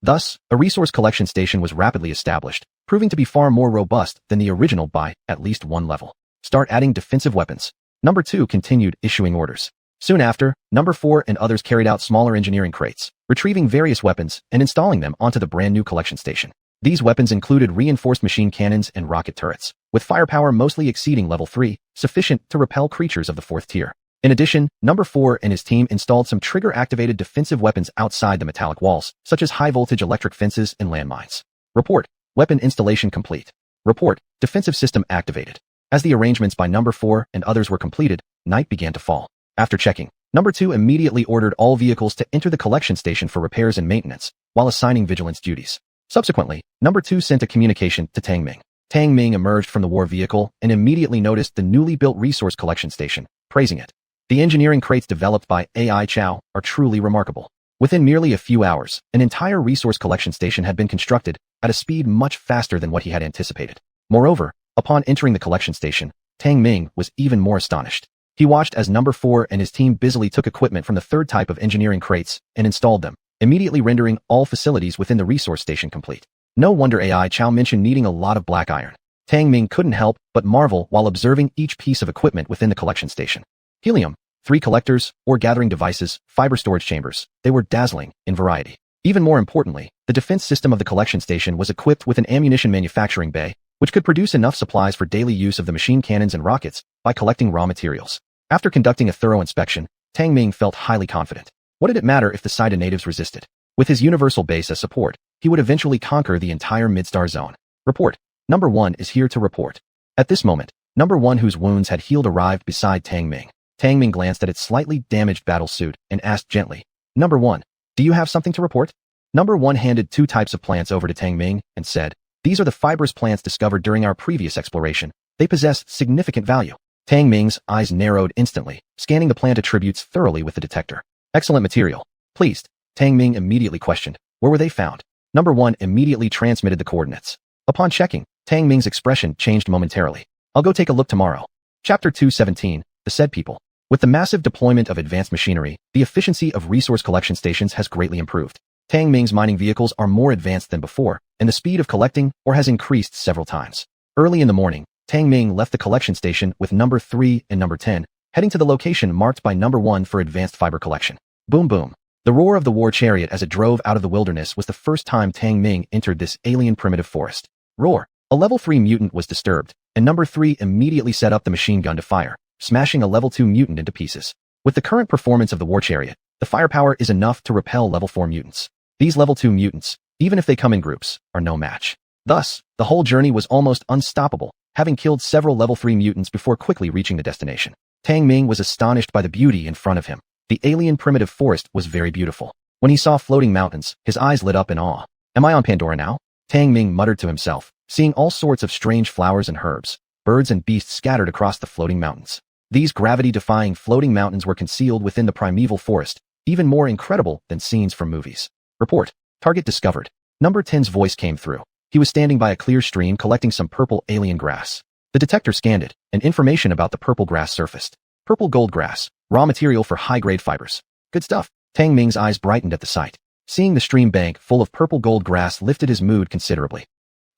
Thus, a resource collection station was rapidly established, proving to be far more robust than the original by at least one level. Start adding defensive weapons. Number 2 continued issuing orders. Soon after, Number 4 and others carried out smaller engineering crates, retrieving various weapons and installing them onto the brand new collection station. These weapons included reinforced machine cannons and rocket turrets, with firepower mostly exceeding level 3, sufficient to repel creatures of the 4th tier. In addition, Number 4 and his team installed some trigger-activated defensive weapons outside the metallic walls, such as high-voltage electric fences and landmines. Report. Weapon installation complete. Report. Defensive system activated. As the arrangements by Number 4 and others were completed, night began to fall. After checking, Number 2 immediately ordered all vehicles to enter the collection station for repairs and maintenance, while assigning vigilance duties. Subsequently, Number 2 sent a communication to Tang Ming. Tang Ming emerged from the war vehicle and immediately noticed the newly built resource collection station, praising it. The engineering crates developed by AI Chow are truly remarkable. Within merely a few hours, an entire resource collection station had been constructed at a speed much faster than what he had anticipated. Moreover, upon entering the collection station, Tang Ming was even more astonished. He watched as Number 4 and his team busily took equipment from the 3rd type of engineering crates and installed them, immediately rendering all facilities within the resource station complete. No wonder AI Chow mentioned needing a lot of black iron. Tang Ming couldn't help but marvel while observing each piece of equipment within the collection station. Helium, 3 collectors, ore gathering devices, fiber storage chambers, they were dazzling in variety. Even more importantly, the defense system of the collection station was equipped with an ammunition manufacturing bay, which could produce enough supplies for daily use of the machine cannons and rockets by collecting raw materials. After conducting a thorough inspection, Tang Ming felt highly confident. What did it matter if the Sida natives resisted? With his universal base as support, he would eventually conquer the entire mid-star zone. Report. Number 1 is here to report. At this moment, Number 1, whose wounds had healed, arrived beside Tang Ming. Tang Ming glanced at its slightly damaged battle suit and asked gently, Number 1, do you have something to report? Number 1 handed 2 types of plants over to Tang Ming and said, these are the fibrous plants discovered during our previous exploration. They possess significant value. Tang Ming's eyes narrowed instantly, scanning the plant attributes thoroughly with the detector. Excellent material. Pleased, Tang Ming immediately questioned, where were they found? Number 1 immediately transmitted the coordinates. Upon checking, Tang Ming's expression changed momentarily. I'll go take a look tomorrow. Chapter 217, The Said People. With the massive deployment of advanced machinery, the efficiency of resource collection stations has greatly improved. Tang Ming's mining vehicles are more advanced than before, and the speed of collecting ore has increased several times. Early in the morning, Tang Ming left the collection station with number 3 and number 10, heading to the location marked by number 1 for advanced fiber collection. Boom boom. The roar of the war chariot as it drove out of the wilderness was the first time Tang Ming entered this alien primitive forest. Roar. A level 3 mutant was disturbed, and number 3 immediately set up the machine gun to fire, smashing a level 2 mutant into pieces. With the current performance of the war chariot, the firepower is enough to repel level 4 mutants. These level 2 mutants, even if they come in groups, are no match. Thus, the whole journey was almost unstoppable, having killed several level 3 mutants before quickly reaching the destination. Tang Ming was astonished by the beauty in front of him. The alien primitive forest was very beautiful. When he saw floating mountains, his eyes lit up in awe. Am I on Pandora now? Tang Ming muttered to himself, seeing all sorts of strange flowers and herbs, birds and beasts scattered across the floating mountains. These gravity-defying floating mountains were concealed within the primeval forest, even more incredible than scenes from movies. Report. Target discovered. Number 10's voice came through. He was standing by a clear stream collecting some purple alien grass. The detector scanned it, and information about the purple grass surfaced. Purple gold grass, raw material for high-grade fibers. Good stuff. Tang Ming's eyes brightened at the sight. Seeing the stream bank full of purple gold grass lifted his mood considerably.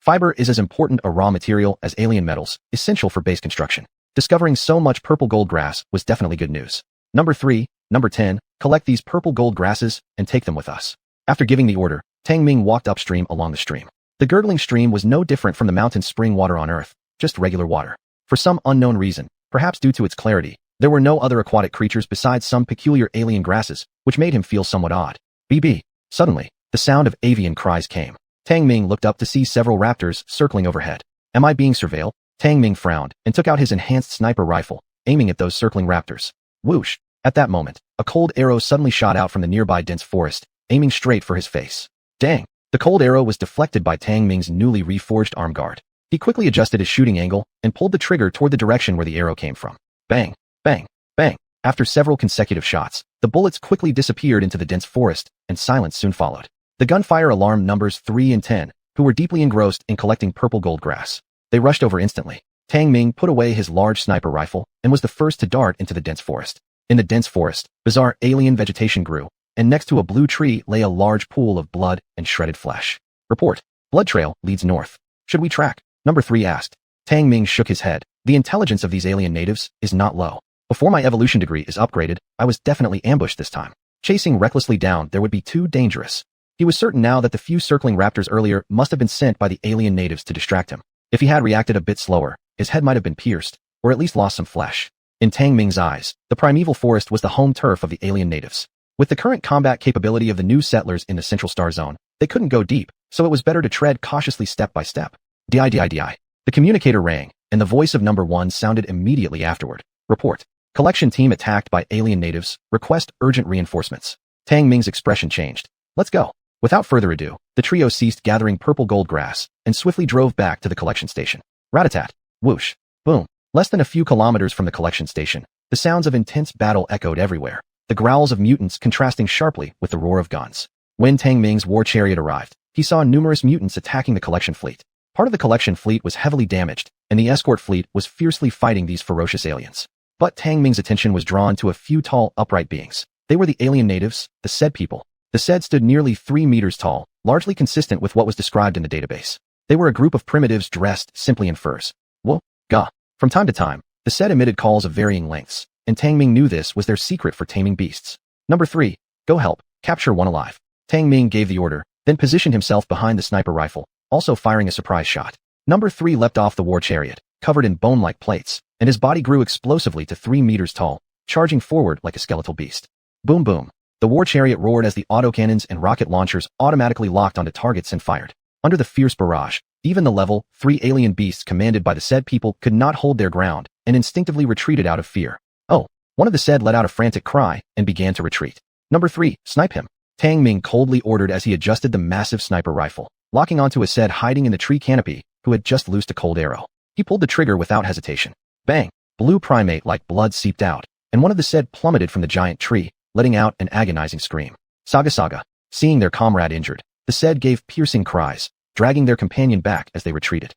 Fiber is as important a raw material as alien metals, essential for base construction. Discovering so much purple gold grass was definitely good news. Number 3, number 10, collect these purple gold grasses and take them with us. After giving the order, Tang Ming walked upstream along the stream. The gurgling stream was no different from the mountain spring water on Earth, just regular water. For some unknown reason, perhaps due to its clarity, there were no other aquatic creatures besides some peculiar alien grasses, which made him feel somewhat odd. BB. Suddenly, the sound of avian cries came. Tang Ming looked up to see several raptors circling overhead. Am I being surveilled? Tang Ming frowned and took out his enhanced sniper rifle, aiming at those circling raptors. Whoosh! At that moment, a cold arrow suddenly shot out from the nearby dense forest, aiming straight for his face. Dang! The cold arrow was deflected by Tang Ming's newly reforged arm guard. He quickly adjusted his shooting angle and pulled the trigger toward the direction where the arrow came from. Bang! Bang! Bang! After several consecutive shots, the bullets quickly disappeared into the dense forest, and silence soon followed. The gunfire alarmed numbers 3 and 10, who were deeply engrossed in collecting purple gold grass. They rushed over instantly. Tang Ming put away his large sniper rifle and was the first to dart into the dense forest. In the dense forest, bizarre alien vegetation grew, and next to a blue tree lay a large pool of blood and shredded flesh. Report. Blood trail leads north. Should we track? Number 3 asked. Tang Ming shook his head. The intelligence of these alien natives is not low. Before my evolution degree is upgraded, I was definitely ambushed this time. Chasing recklessly down there would be too dangerous. He was certain now that the few circling raptors earlier must have been sent by the alien natives to distract him. If he had reacted a bit slower, his head might have been pierced, or at least lost some flesh. In Tang Ming's eyes, the primeval forest was the home turf of the alien natives. With the current combat capability of the new settlers in the Central Star Zone, they couldn't go deep, so it was better to tread cautiously step by step. Di. The communicator rang, and the voice of number 1 sounded immediately afterward. Report. Collection team attacked by alien natives. Request urgent reinforcements. Tang Ming's expression changed. Let's go. Without further ado, the trio ceased gathering purple gold grass and swiftly drove back to the collection station. Rat-a-tat. Whoosh. Boom. Less than a few kilometers from the collection station, the sounds of intense battle echoed everywhere, the growls of mutants contrasting sharply with the roar of guns. When Tang Ming's war chariot arrived, he saw numerous mutants attacking the collection fleet. Part of the collection fleet was heavily damaged, and the escort fleet was fiercely fighting these ferocious aliens. But Tang Ming's attention was drawn to a few tall, upright beings. They were the alien natives, the said people. The said stood nearly 3 meters tall, largely consistent with what was described in the database. They were a group of primitives dressed simply in furs. Whoa, gah. From time to time, the said emitted calls of varying lengths, and Tang Ming knew this was their secret for taming beasts. Number 3, go help, capture one alive. Tang Ming gave the order, then positioned himself behind the sniper rifle, also firing a surprise shot. Number 3 leapt off the war chariot, covered in bone-like plates, and his body grew explosively to 3 meters tall, charging forward like a skeletal beast. Boom boom. The war chariot roared as the autocannons and rocket launchers automatically locked onto targets and fired. Under the fierce barrage, even the level 3 alien beasts commanded by the said people could not hold their ground and instinctively retreated out of fear. Oh, one of the said let out a frantic cry and began to retreat. Number 3, snipe him. Tang Ming coldly ordered as he adjusted the massive sniper rifle, locking onto a said hiding in the tree canopy who had just loosed a cold arrow. He pulled the trigger without hesitation. Bang! Blue primate like blood seeped out, and one of the said plummeted from the giant tree, letting out an agonizing scream. Saga. Seeing their comrade injured, the said gave piercing cries, dragging their companion back as they retreated.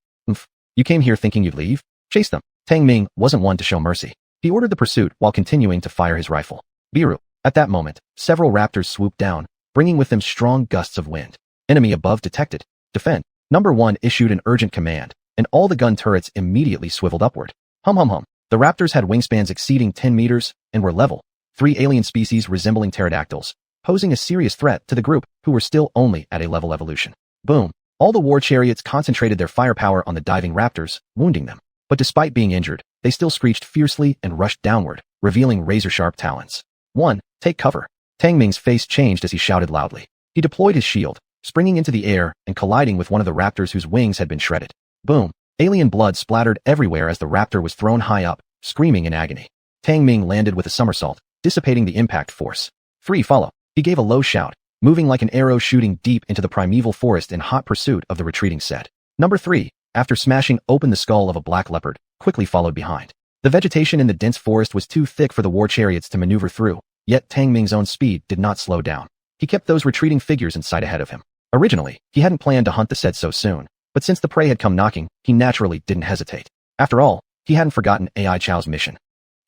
You came here thinking you'd leave? Chase them. Tang Ming wasn't one to show mercy. He ordered the pursuit while continuing to fire his rifle. Biru. At that moment, several raptors swooped down, bringing with them strong gusts of wind. Enemy above detected. Defend. Number 1 issued an urgent command, and all the gun turrets immediately swiveled upward. Hum hum hum. The raptors had wingspans exceeding 10 meters and were level. 3 alien species resembling pterodactyls, posing a serious threat to the group who were still only at A-level evolution. Boom. All the war chariots concentrated their firepower on the diving raptors, wounding them. But despite being injured, they still screeched fiercely and rushed downward, revealing razor-sharp talons. 1. Take cover. Tang Ming's face changed as he shouted loudly. He deployed his shield, springing into the air and colliding with one of the raptors whose wings had been shredded. Boom. Alien blood splattered everywhere as the raptor was thrown high up, screaming in agony. Tang Ming landed with a somersault, dissipating the impact force. 3. Follow. He gave a low shout, moving like an arrow shooting deep into the primeval forest in hot pursuit of the retreating set. Number 3. After smashing open the skull of a black leopard, quickly followed behind. The vegetation in the dense forest was too thick for the war chariots to maneuver through, yet Tang Ming's own speed did not slow down. He kept those retreating figures in sight ahead of him. Originally, he hadn't planned to hunt the set so soon, but since the prey had come knocking, he naturally didn't hesitate. After all, he hadn't forgotten AI Chow's mission.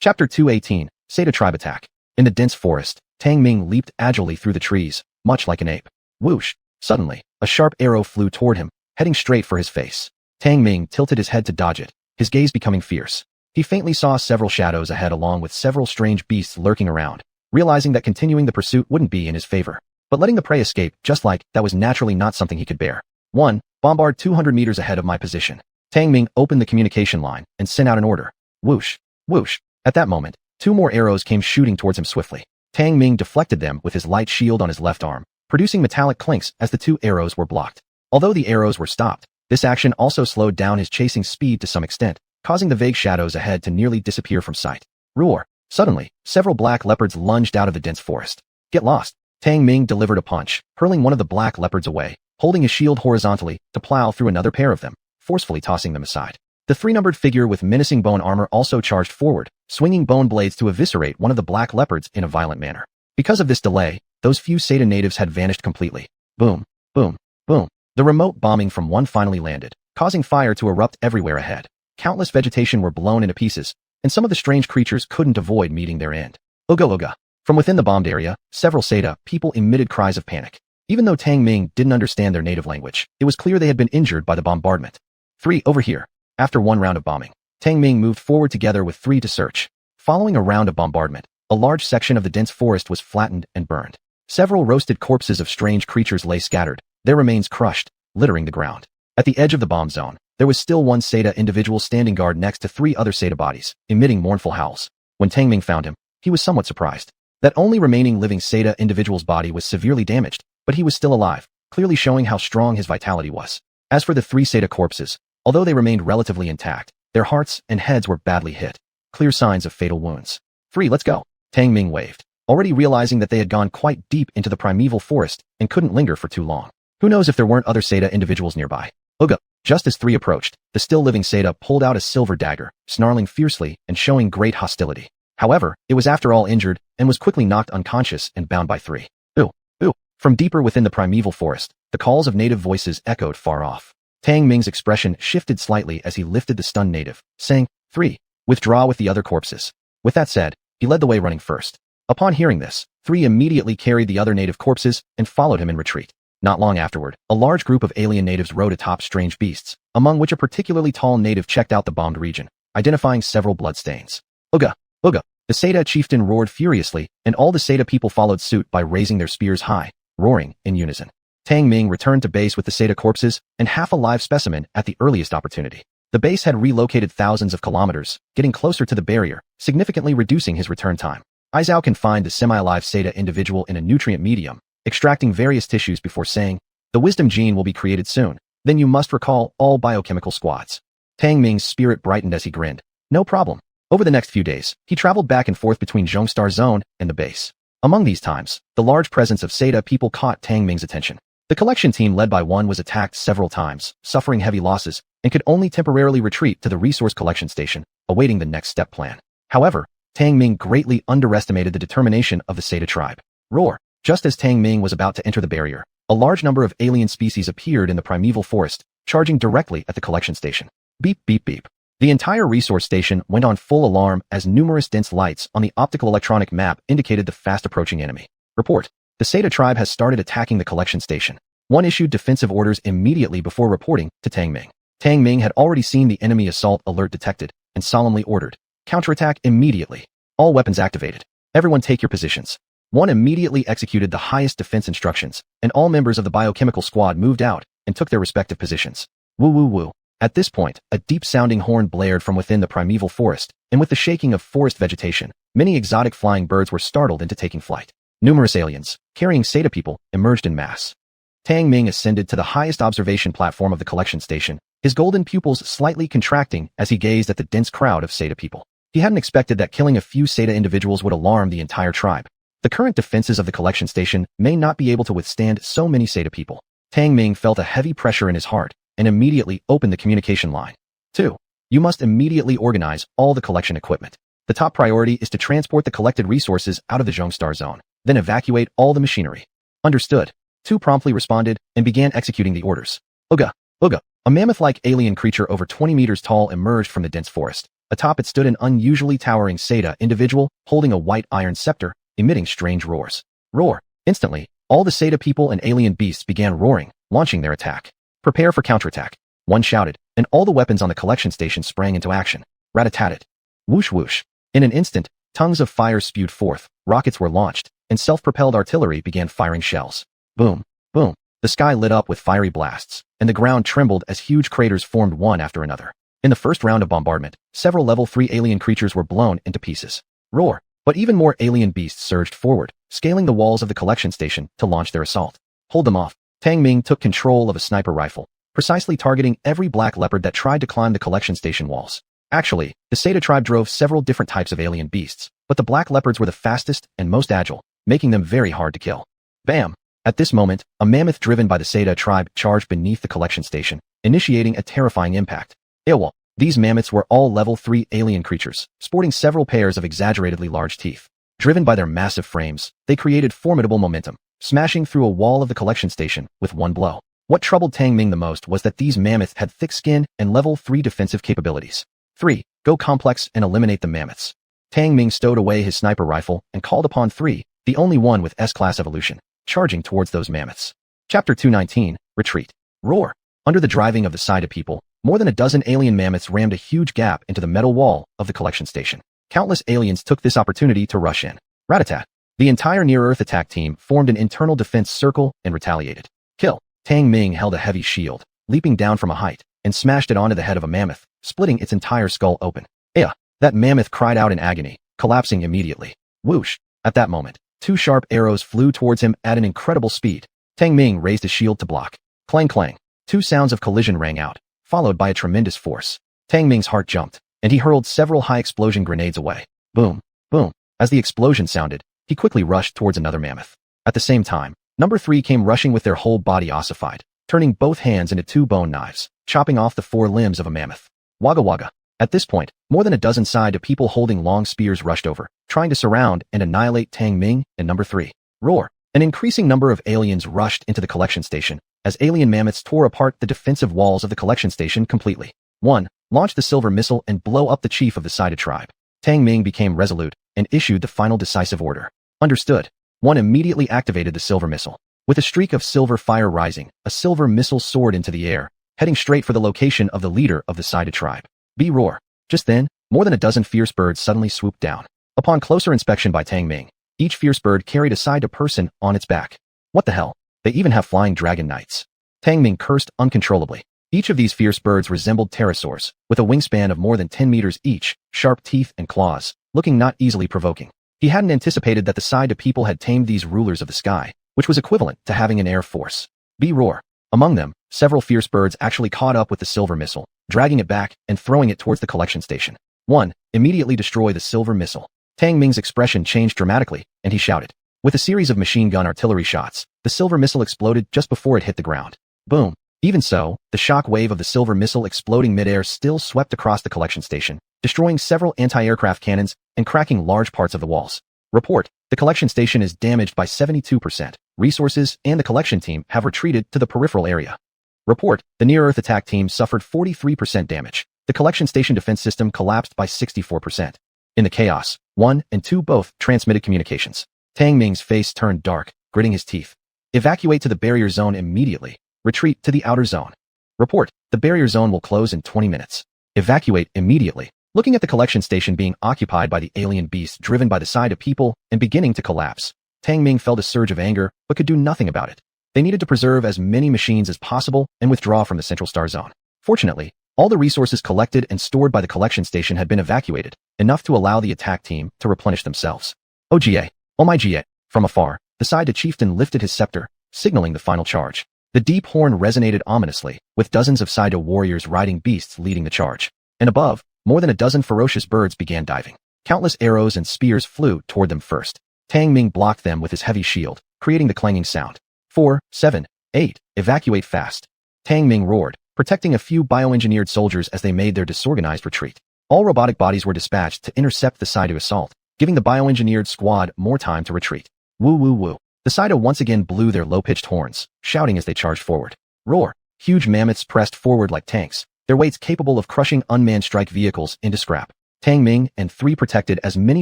Chapter 218, Seda Tribe Attack. In the dense forest, Tang Ming leaped agilely through the trees, much like an ape. Whoosh! Suddenly, a sharp arrow flew toward him, heading straight for his face. Tang Ming tilted his head to dodge it, his gaze becoming fierce. He faintly saw several shadows ahead along with several strange beasts lurking around, realizing that continuing the pursuit wouldn't be in his favor. But letting the prey escape just like that was naturally not something he could bear. 1. Bombard 200 meters ahead of my position. Tang Ming opened the communication line and sent out an order. Whoosh! Whoosh! At that moment, 2 more arrows came shooting towards him swiftly. Tang Ming deflected them with his light shield on his left arm, producing metallic clinks as the 2 arrows were blocked. Although the arrows were stopped, this action also slowed down his chasing speed to some extent, causing the vague shadows ahead to nearly disappear from sight. Roar! Suddenly, several black leopards lunged out of the dense forest. Get lost! Tang Ming delivered a punch, hurling one of the black leopards away, holding his shield horizontally to plow through another pair of them, forcefully tossing them aside. The 3-numbered figure with menacing bone armor also charged forward, swinging bone blades to eviscerate one of the black leopards in a violent manner. Because of this delay, those few Seda natives had vanished completely. Boom, boom, boom. The remote bombing from one finally landed, causing fire to erupt everywhere ahead. Countless vegetation were blown into pieces, and some of the strange creatures couldn't avoid meeting their end. Uga uga. From within the bombed area, several Seda people emitted cries of panic. Even though Tang Ming didn't understand their native language, it was clear they had been injured by the bombardment. 3. Over here. After one round of bombing, Tang Ming moved forward together with 3 to search. Following a round of bombardment, a large section of the dense forest was flattened and burned. Several roasted corpses of strange creatures lay scattered, their remains crushed, littering the ground. At the edge of the bomb zone, there was still one Seda individual standing guard next to 3 other Seda bodies, emitting mournful howls. When Tang Ming found him, he was somewhat surprised. That only remaining living Seda individual's body was severely damaged, but he was still alive, clearly showing how strong his vitality was. As for the 3 Seda corpses, although they remained relatively intact, their hearts and heads were badly hit. Clear signs of fatal wounds. 3. Let's go. Tang Ming waved, already realizing that they had gone quite deep into the primeval forest and couldn't linger for too long. Who knows if there weren't other Seda individuals nearby. Uga. Just as 3 approached, the still living Seda pulled out a silver dagger, snarling fiercely and showing great hostility. However, it was after all injured and was quickly knocked unconscious and bound by 3. Ooh, ooh. From deeper within the primeval forest, the calls of native voices echoed far off. Tang Ming's expression shifted slightly as he lifted the stunned native, saying, 3. Withdraw with the other corpses. With that said, he led the way running first. Upon hearing this, 3 immediately carried the other native corpses and followed him in retreat. Not long afterward, a large group of alien natives rode atop strange beasts, among which a particularly tall native checked out the bombed region, identifying several bloodstains. Uga, uga. The Seda chieftain roared furiously, and all the Seda people followed suit by raising their spears high, roaring in unison. Tang Ming returned to base with the Seda corpses and half a live specimen at the earliest opportunity. The base had relocated thousands of kilometers, getting closer to the barrier, significantly reducing his return time. Izao confined the semi-alive Seda individual in a nutrient medium, extracting various tissues before saying, the wisdom gene will be created soon, then you must recall all biochemical squads. Tang Ming's spirit brightened as he grinned. No problem. Over the next few days, he traveled back and forth between Zhongstar Zone and the base. Among these times, the large presence of Seda people caught Tang Ming's attention. The collection team led by one was attacked several times, suffering heavy losses, and could only temporarily retreat to the resource collection station, awaiting the next step plan. However, Tang Ming greatly underestimated the determination of the Seda tribe. Roar! Just as Tang Ming was about to enter the barrier, a large number of alien species appeared in the primeval forest, charging directly at the collection station. Beep beep beep. The entire resource station went on full alarm as numerous dense lights on the optical electronic map indicated the fast-approaching enemy. Report. The Seda tribe has started attacking the collection station. One issued defensive orders immediately before reporting to Tang Ming. Tang Ming had already seen the enemy assault alert detected and solemnly ordered, "Counterattack immediately. All weapons activated. Everyone take your positions." One immediately executed the highest defense instructions, and all members of the biochemical squad moved out and took their respective positions. Woo woo woo. At this point, a deep-sounding horn blared from within the primeval forest, and with the shaking of forest vegetation, many exotic flying birds were startled into taking flight. Numerous aliens, carrying Seda people, emerged in mass. Tang Ming ascended to the highest observation platform of the collection station, his golden pupils slightly contracting as he gazed at the dense crowd of Seda people. He hadn't expected that killing a few Seda individuals would alarm the entire tribe. The current defenses of the collection station may not be able to withstand so many Seda people. Tang Ming felt a heavy pressure in his heart and immediately opened the communication line. 2. You must immediately organize all the collection equipment. The top priority is to transport the collected resources out of the Zhongstar zone, then evacuate all the machinery. Understood. 2 promptly responded and began executing the orders. Uga, Uga. A mammoth-like alien creature over 20 meters tall emerged from the dense forest. Atop it stood an unusually towering Seda individual holding a white iron scepter, emitting strange roars. Roar. Instantly, all the Seda people and alien beasts began roaring, launching their attack. Prepare for counterattack. One shouted, and all the weapons on the collection station sprang into action. Rat-a-tat-tat. Whoosh whoosh. In an instant, tongues of fire spewed forth, rockets were launched, and self-propelled artillery began firing shells. Boom, boom. The sky lit up with fiery blasts, and the ground trembled as huge craters formed one after another. In the first round of bombardment, several level 3 alien creatures were blown into pieces. Roar. But even more alien beasts surged forward, scaling the walls of the collection station to launch their assault. Hold them off. Tang Ming took control of a sniper rifle, precisely targeting every black leopard that tried to climb the collection station walls. Actually, the Seda tribe drove several different types of alien beasts, but the black leopards were the fastest and most agile, making them very hard to kill. Bam! At this moment, a mammoth driven by the Seda tribe charged beneath the collection station, initiating a terrifying impact. Ewa! These mammoths were all level 3 alien creatures, sporting several pairs of exaggeratedly large teeth. Driven by their massive frames, they created formidable momentum, smashing through a wall of the collection station with one blow. What troubled Tang Ming the most was that these mammoths had thick skin and level 3 defensive capabilities. 3. Go complex and eliminate the mammoths. Tang Ming stowed away his sniper rifle and called upon 3, the only one with S-class evolution, charging towards those mammoths. Chapter 219, Retreat. Roar. Under the driving of the Seda people, more than a dozen alien mammoths rammed a huge gap into the metal wall of the collection station. Countless aliens took this opportunity to rush in. Rat-a-tat. The entire near-Earth attack team formed an internal defense circle and retaliated. Kill. Tang Ming held a heavy shield, leaping down from a height, and smashed it onto the head of a mammoth, splitting its entire skull open. Aya! That mammoth cried out in agony, collapsing immediately. Whoosh! At that moment, 2 sharp arrows flew towards him at an incredible speed. Tang Ming raised his shield to block. Clang clang. 2 sounds of collision rang out, followed by a tremendous force. Tang Ming's heart jumped, and he hurled several high-explosion grenades away. Boom! Boom! As the explosion sounded, he quickly rushed towards another mammoth. At the same time, number 3 came rushing with their whole body ossified, turning both hands into 2 bone knives, chopping off the 4 limbs of a mammoth. Wagga wagga. At this point, more than a dozen Seda people holding long spears rushed over, trying to surround and annihilate Tang Ming and number 3. Roar. An increasing number of aliens rushed into the collection station, as alien mammoths tore apart the defensive walls of the collection station completely. 1. Launch the silver missile and blow up the chief of the Seda tribe. Tang Ming became resolute and issued the final decisive order. Understood. 1 immediately activated the silver missile. With a streak of silver fire rising, a silver missile soared into the air, heading straight for the location of the leader of the Seda tribe. Roar. Just then, more than a dozen fierce birds suddenly swooped down. Upon closer inspection by Tang Ming, each fierce bird carried a Seda person on its back. What the hell? They even have flying dragon knights. Tang Ming cursed uncontrollably. Each of these fierce birds resembled pterosaurs, with a wingspan of more than 10 meters each, sharp teeth and claws, looking not easily provoking. He hadn't anticipated that the Seda people had tamed these rulers of the sky, which was equivalent to having an air force. Roar. Among them, several fierce birds actually caught up with the silver missile, dragging it back and throwing it towards the collection station. 1. Immediately destroy the silver missile. Tang Ming's expression changed dramatically, and he shouted. With a series of machine gun artillery shots, the silver missile exploded just before it hit the ground. Boom. Even so, the shock wave of the silver missile exploding midair still swept across the collection station, destroying several anti-aircraft cannons and cracking large parts of the walls. Report. The collection station is damaged by 72%. Resources and the collection team have retreated to the peripheral area. Report. The near-Earth attack team suffered 43% damage. The collection station defense system collapsed by 64%. In the chaos, 1 and 2 both transmitted communications. Tang Ming's face turned dark, gritting his teeth. Evacuate to the barrier zone immediately. Retreat to the outer zone. Report, the barrier zone will close in 20 minutes. Evacuate immediately. Looking at the collection station being occupied by the alien beasts driven by the side of people and beginning to collapse, Tang Ming felt a surge of anger but could do nothing about it. They needed to preserve as many machines as possible and withdraw from the central star zone. Fortunately, all the resources collected and stored by the collection station had been evacuated, enough to allow the attack team to replenish themselves. Oh GA, oh my GA. From afar, the Side chieftain lifted his scepter, signaling the final charge. The deep horn resonated ominously, with dozens of Side warriors riding beasts leading the charge. And above, more than a dozen ferocious birds began diving. Countless arrows and spears flew toward them first. Tang Ming blocked them with his heavy shield, creating the clanging sound. 4, 7, 8, evacuate fast. Tang Ming roared, protecting a few bioengineered soldiers as they made their disorganized retreat. All robotic bodies were dispatched to intercept the Side assault, giving the bioengineered squad more time to retreat. Woo woo woo. The Side once again blew their low-pitched horns, shouting as they charged forward. Roar. Huge mammoths pressed forward like tanks, their weights capable of crushing unmanned strike vehicles into scrap. Tang Ming and 3 protected as many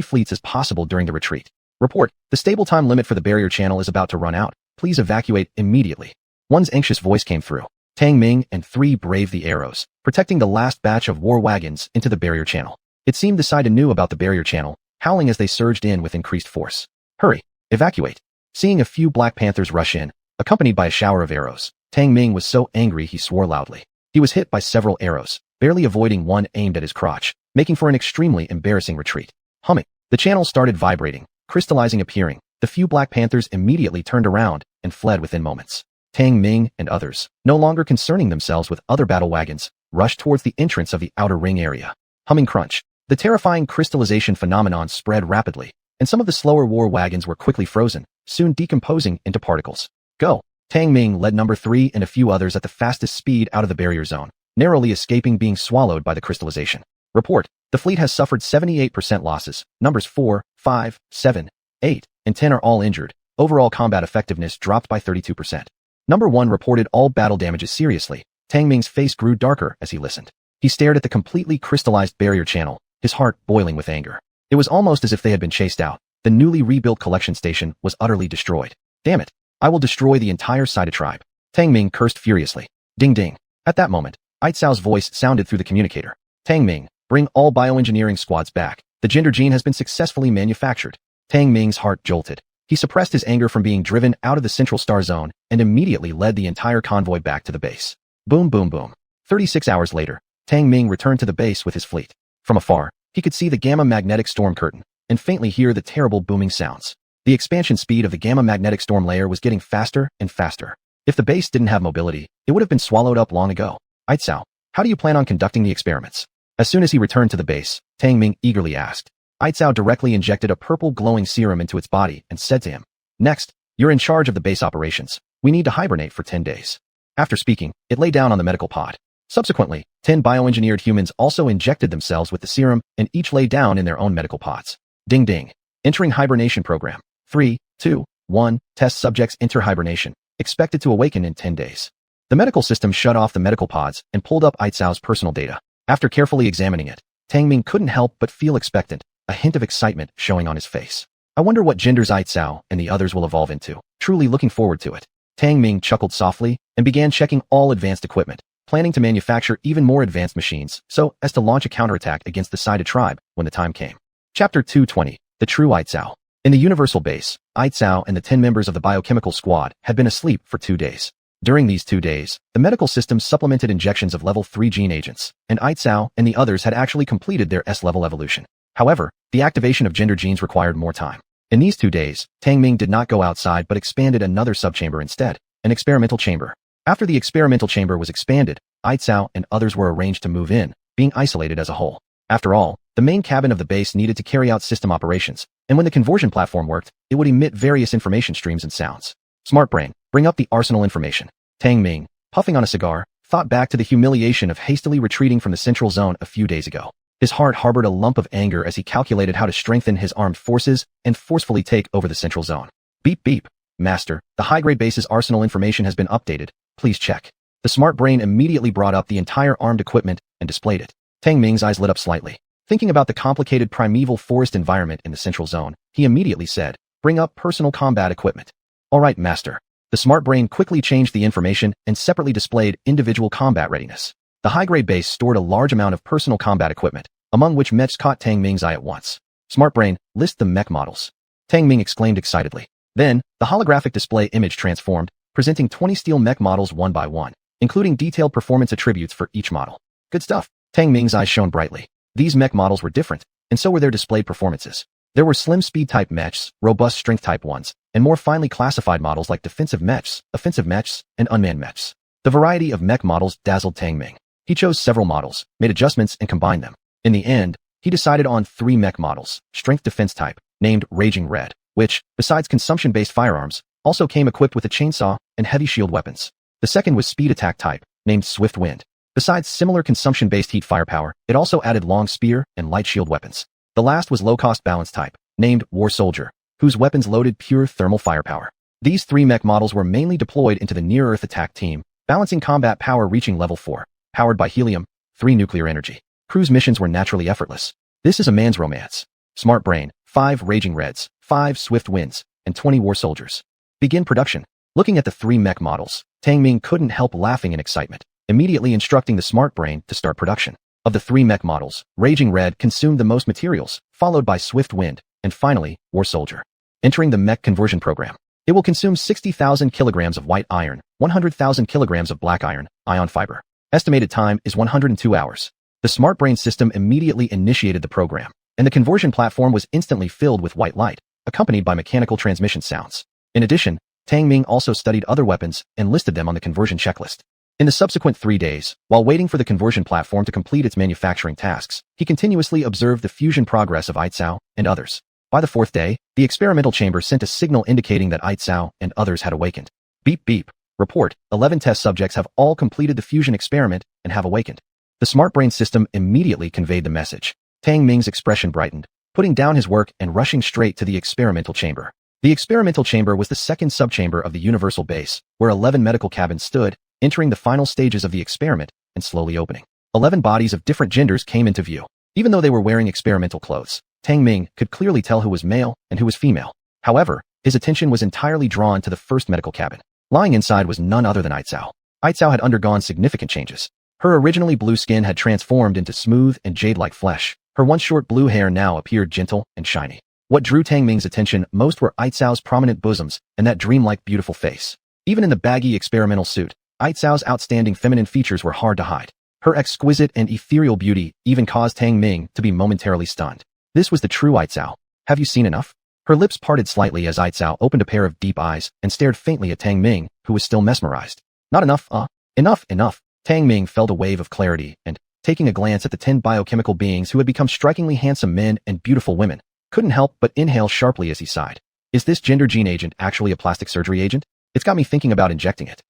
fleets as possible during the retreat. Report, the stable time limit for the barrier channel is about to run out. Please evacuate immediately. One's anxious voice came through. Tang Ming and 3 braved the arrows, protecting the last batch of war wagons into the barrier channel. It seemed the Side knew about the barrier channel, howling as they surged in with increased force. Hurry, evacuate. Seeing a few Black Panthers rush in, accompanied by a shower of arrows, Tang Ming was so angry he swore loudly. He was hit by several arrows, barely avoiding one aimed at his crotch, making for an extremely embarrassing retreat. Humming. The channel started vibrating, crystallizing appearing. The few Black Panthers immediately turned around and fled within moments. Tang Ming and others, no longer concerning themselves with other battle wagons, rushed towards the entrance of the outer ring area. Humming crunch. The terrifying crystallization phenomenon spread rapidly, and some of the slower war wagons were quickly frozen, soon decomposing into particles. Go! Tang Ming led number 3 and a few others at the fastest speed out of the barrier zone, narrowly escaping being swallowed by the crystallization. Report, the fleet has suffered 78% losses. Numbers 4, 5, 7, 8, and 10 are all injured. Overall combat effectiveness dropped by 32%. Number 1 reported all battle damages seriously. Tang Ming's face grew darker as he listened. He stared at the completely crystallized barrier channel, his heart boiling with anger. It was almost as if they had been chased out. The newly rebuilt collection station was utterly destroyed. Damn it. I will destroy the entire Side tribe. Tang Ming cursed furiously. Ding ding. At that moment, Aicao's voice sounded through the communicator. Tang Ming, bring all bioengineering squads back. The gender gene has been successfully manufactured. Tang Ming's heart jolted. He suppressed his anger from being driven out of the central star zone and immediately led the entire convoy back to the base. Boom boom boom. 36 hours later, Tang Ming returned to the base with his fleet. From afar, he could see the gamma magnetic storm curtain and faintly hear the terrible booming sounds. The expansion speed of the gamma magnetic storm layer was getting faster and faster. If the base didn't have mobility, it would have been swallowed up long ago. Aicao, how do you plan on conducting the experiments? As soon as he returned to the base, Tang Ming eagerly asked. Aicao directly injected a purple glowing serum into its body and said to him, Next, you're in charge of the base operations. We need to hibernate for 10 days. After speaking, it lay down on the medical pod. Subsequently, 10 bioengineered humans also injected themselves with the serum and each lay down in their own medical pods. Ding ding. Entering hibernation program. 3, 2, 1, test subjects enter hibernation, expected to awaken in 10 days. The medical system shut off the medical pods and pulled up Aicao's personal data. After carefully examining it, Tang Ming couldn't help but feel expectant, a hint of excitement showing on his face. I wonder what genders Aicao and the others will evolve into. Truly looking forward to it. Tang Ming chuckled softly and began checking all advanced equipment, planning to manufacture even more advanced machines so as to launch a counterattack against the Side tribe when the time came. Chapter 220, The True Aicao. In the Universal Base, Aicao and the 10 members of the biochemical squad had been asleep for 2 days. During these 2 days, the medical system supplemented injections of level 3 gene agents, and Aicao and the others had actually completed their S-level evolution. However, the activation of gender genes required more time. In these 2 days, Tang Ming did not go outside but expanded another subchamber instead, an experimental chamber. After the experimental chamber was expanded, Aicao and others were arranged to move in, being isolated as a whole. After all, the main cabin of the base needed to carry out system operations, and when the conversion platform worked, it would emit various information streams and sounds. Smart brain, bring up the arsenal information. Tang Ming, puffing on a cigar, thought back to the humiliation of hastily retreating from the central zone a few days ago. His heart harbored a lump of anger as he calculated how to strengthen his armed forces and forcefully take over the central zone. Beep beep. Master, the high-grade base's arsenal information has been updated. Please check. The smart brain immediately brought up the entire armed equipment and displayed it. Tang Ming's eyes lit up slightly. Thinking about the complicated primeval forest environment in the central zone, he immediately said, bring up personal combat equipment. Alright, Master. The smart brain quickly changed the information and separately displayed individual combat readiness. The high-grade base stored a large amount of personal combat equipment, among which mechs caught Tang Ming's eye at once. Smart brain, list the mech models. Tang Ming exclaimed excitedly. Then, the holographic display image transformed, presenting 20 steel mech models one by one, including detailed performance attributes for each model. Good stuff. Tang Ming's eyes shone brightly. These mech models were different, and so were their displayed performances. There were slim speed-type mechs, robust strength-type ones, and more finely classified models like defensive mechs, offensive mechs, and unmanned mechs. The variety of mech models dazzled Tang Ming. He chose several models, made adjustments, and combined them. In the end, he decided on 3 mech models, strength defense type, named Raging Red, which, besides consumption-based firearms, also came equipped with a chainsaw and heavy shield weapons. The second was speed attack type, named Swift Wind. Besides similar consumption-based heat firepower, it also added long spear and light shield weapons. The last was low-cost balance type, named War Soldier, whose weapons loaded pure thermal firepower. These 3 mech models were mainly deployed into the near-Earth attack team, balancing combat power reaching level 4, powered by helium, 3 nuclear energy. Cruise missions were naturally effortless. This is a man's romance. Smart brain, 5 Raging Reds, 5 Swift Winds, and 20 War Soldiers. Begin production. Looking at the 3 mech models, Tang Ming couldn't help laughing in excitement, immediately instructing the smart brain to start production. Of the 3 mech models, Raging Red consumed the most materials, followed by Swift Wind, and finally, War Soldier. Entering the mech conversion program. It will consume 60,000 kilograms of white iron, 100,000 kilograms of black iron, ion fiber. Estimated time is 102 hours. The smart brain system immediately initiated the program, and the conversion platform was instantly filled with white light, accompanied by mechanical transmission sounds. In addition, Tang Ming also studied other weapons and listed them on the conversion checklist. In the subsequent 3 days, while waiting for the conversion platform to complete its manufacturing tasks, he continuously observed the fusion progress of Aitzao and others. By the 4th day, the experimental chamber sent a signal indicating that Aitzao and others had awakened. Beep beep. Report, 11 test subjects have all completed the fusion experiment and have awakened. The smart brain system immediately conveyed the message. Tang Ming's expression brightened, putting down his work and rushing straight to the experimental chamber. The experimental chamber was the second subchamber of the universal base, where 11 medical cabins stood, entering the final stages of the experiment and slowly opening. 11 bodies of different genders came into view. Even though they were wearing experimental clothes, Tang Ming could clearly tell who was male and who was female. However, his attention was entirely drawn to the first medical cabin. Lying inside was none other than Aitzao. Aitzao had undergone significant changes. Her originally blue skin had transformed into smooth and jade-like flesh. Her once short blue hair now appeared gentle and shiny. What drew Tang Ming's attention most were Aitzao's prominent bosoms and that dreamlike beautiful face. Even in the baggy experimental suit, Aitzao's outstanding feminine features were hard to hide. Her exquisite and ethereal beauty even caused Tang Ming to be momentarily stunned. This was the true Aitzao. Have you seen enough? Her lips parted slightly as Aitzao opened a pair of deep eyes and stared faintly at Tang Ming, who was still mesmerized. Not enough, Enough. Tang Ming felt a wave of clarity and, taking a glance at the 10 biochemical beings who had become strikingly handsome men and beautiful women, couldn't help but inhale sharply as he sighed. Is this gender gene agent actually a plastic surgery agent? It's got me thinking about injecting it.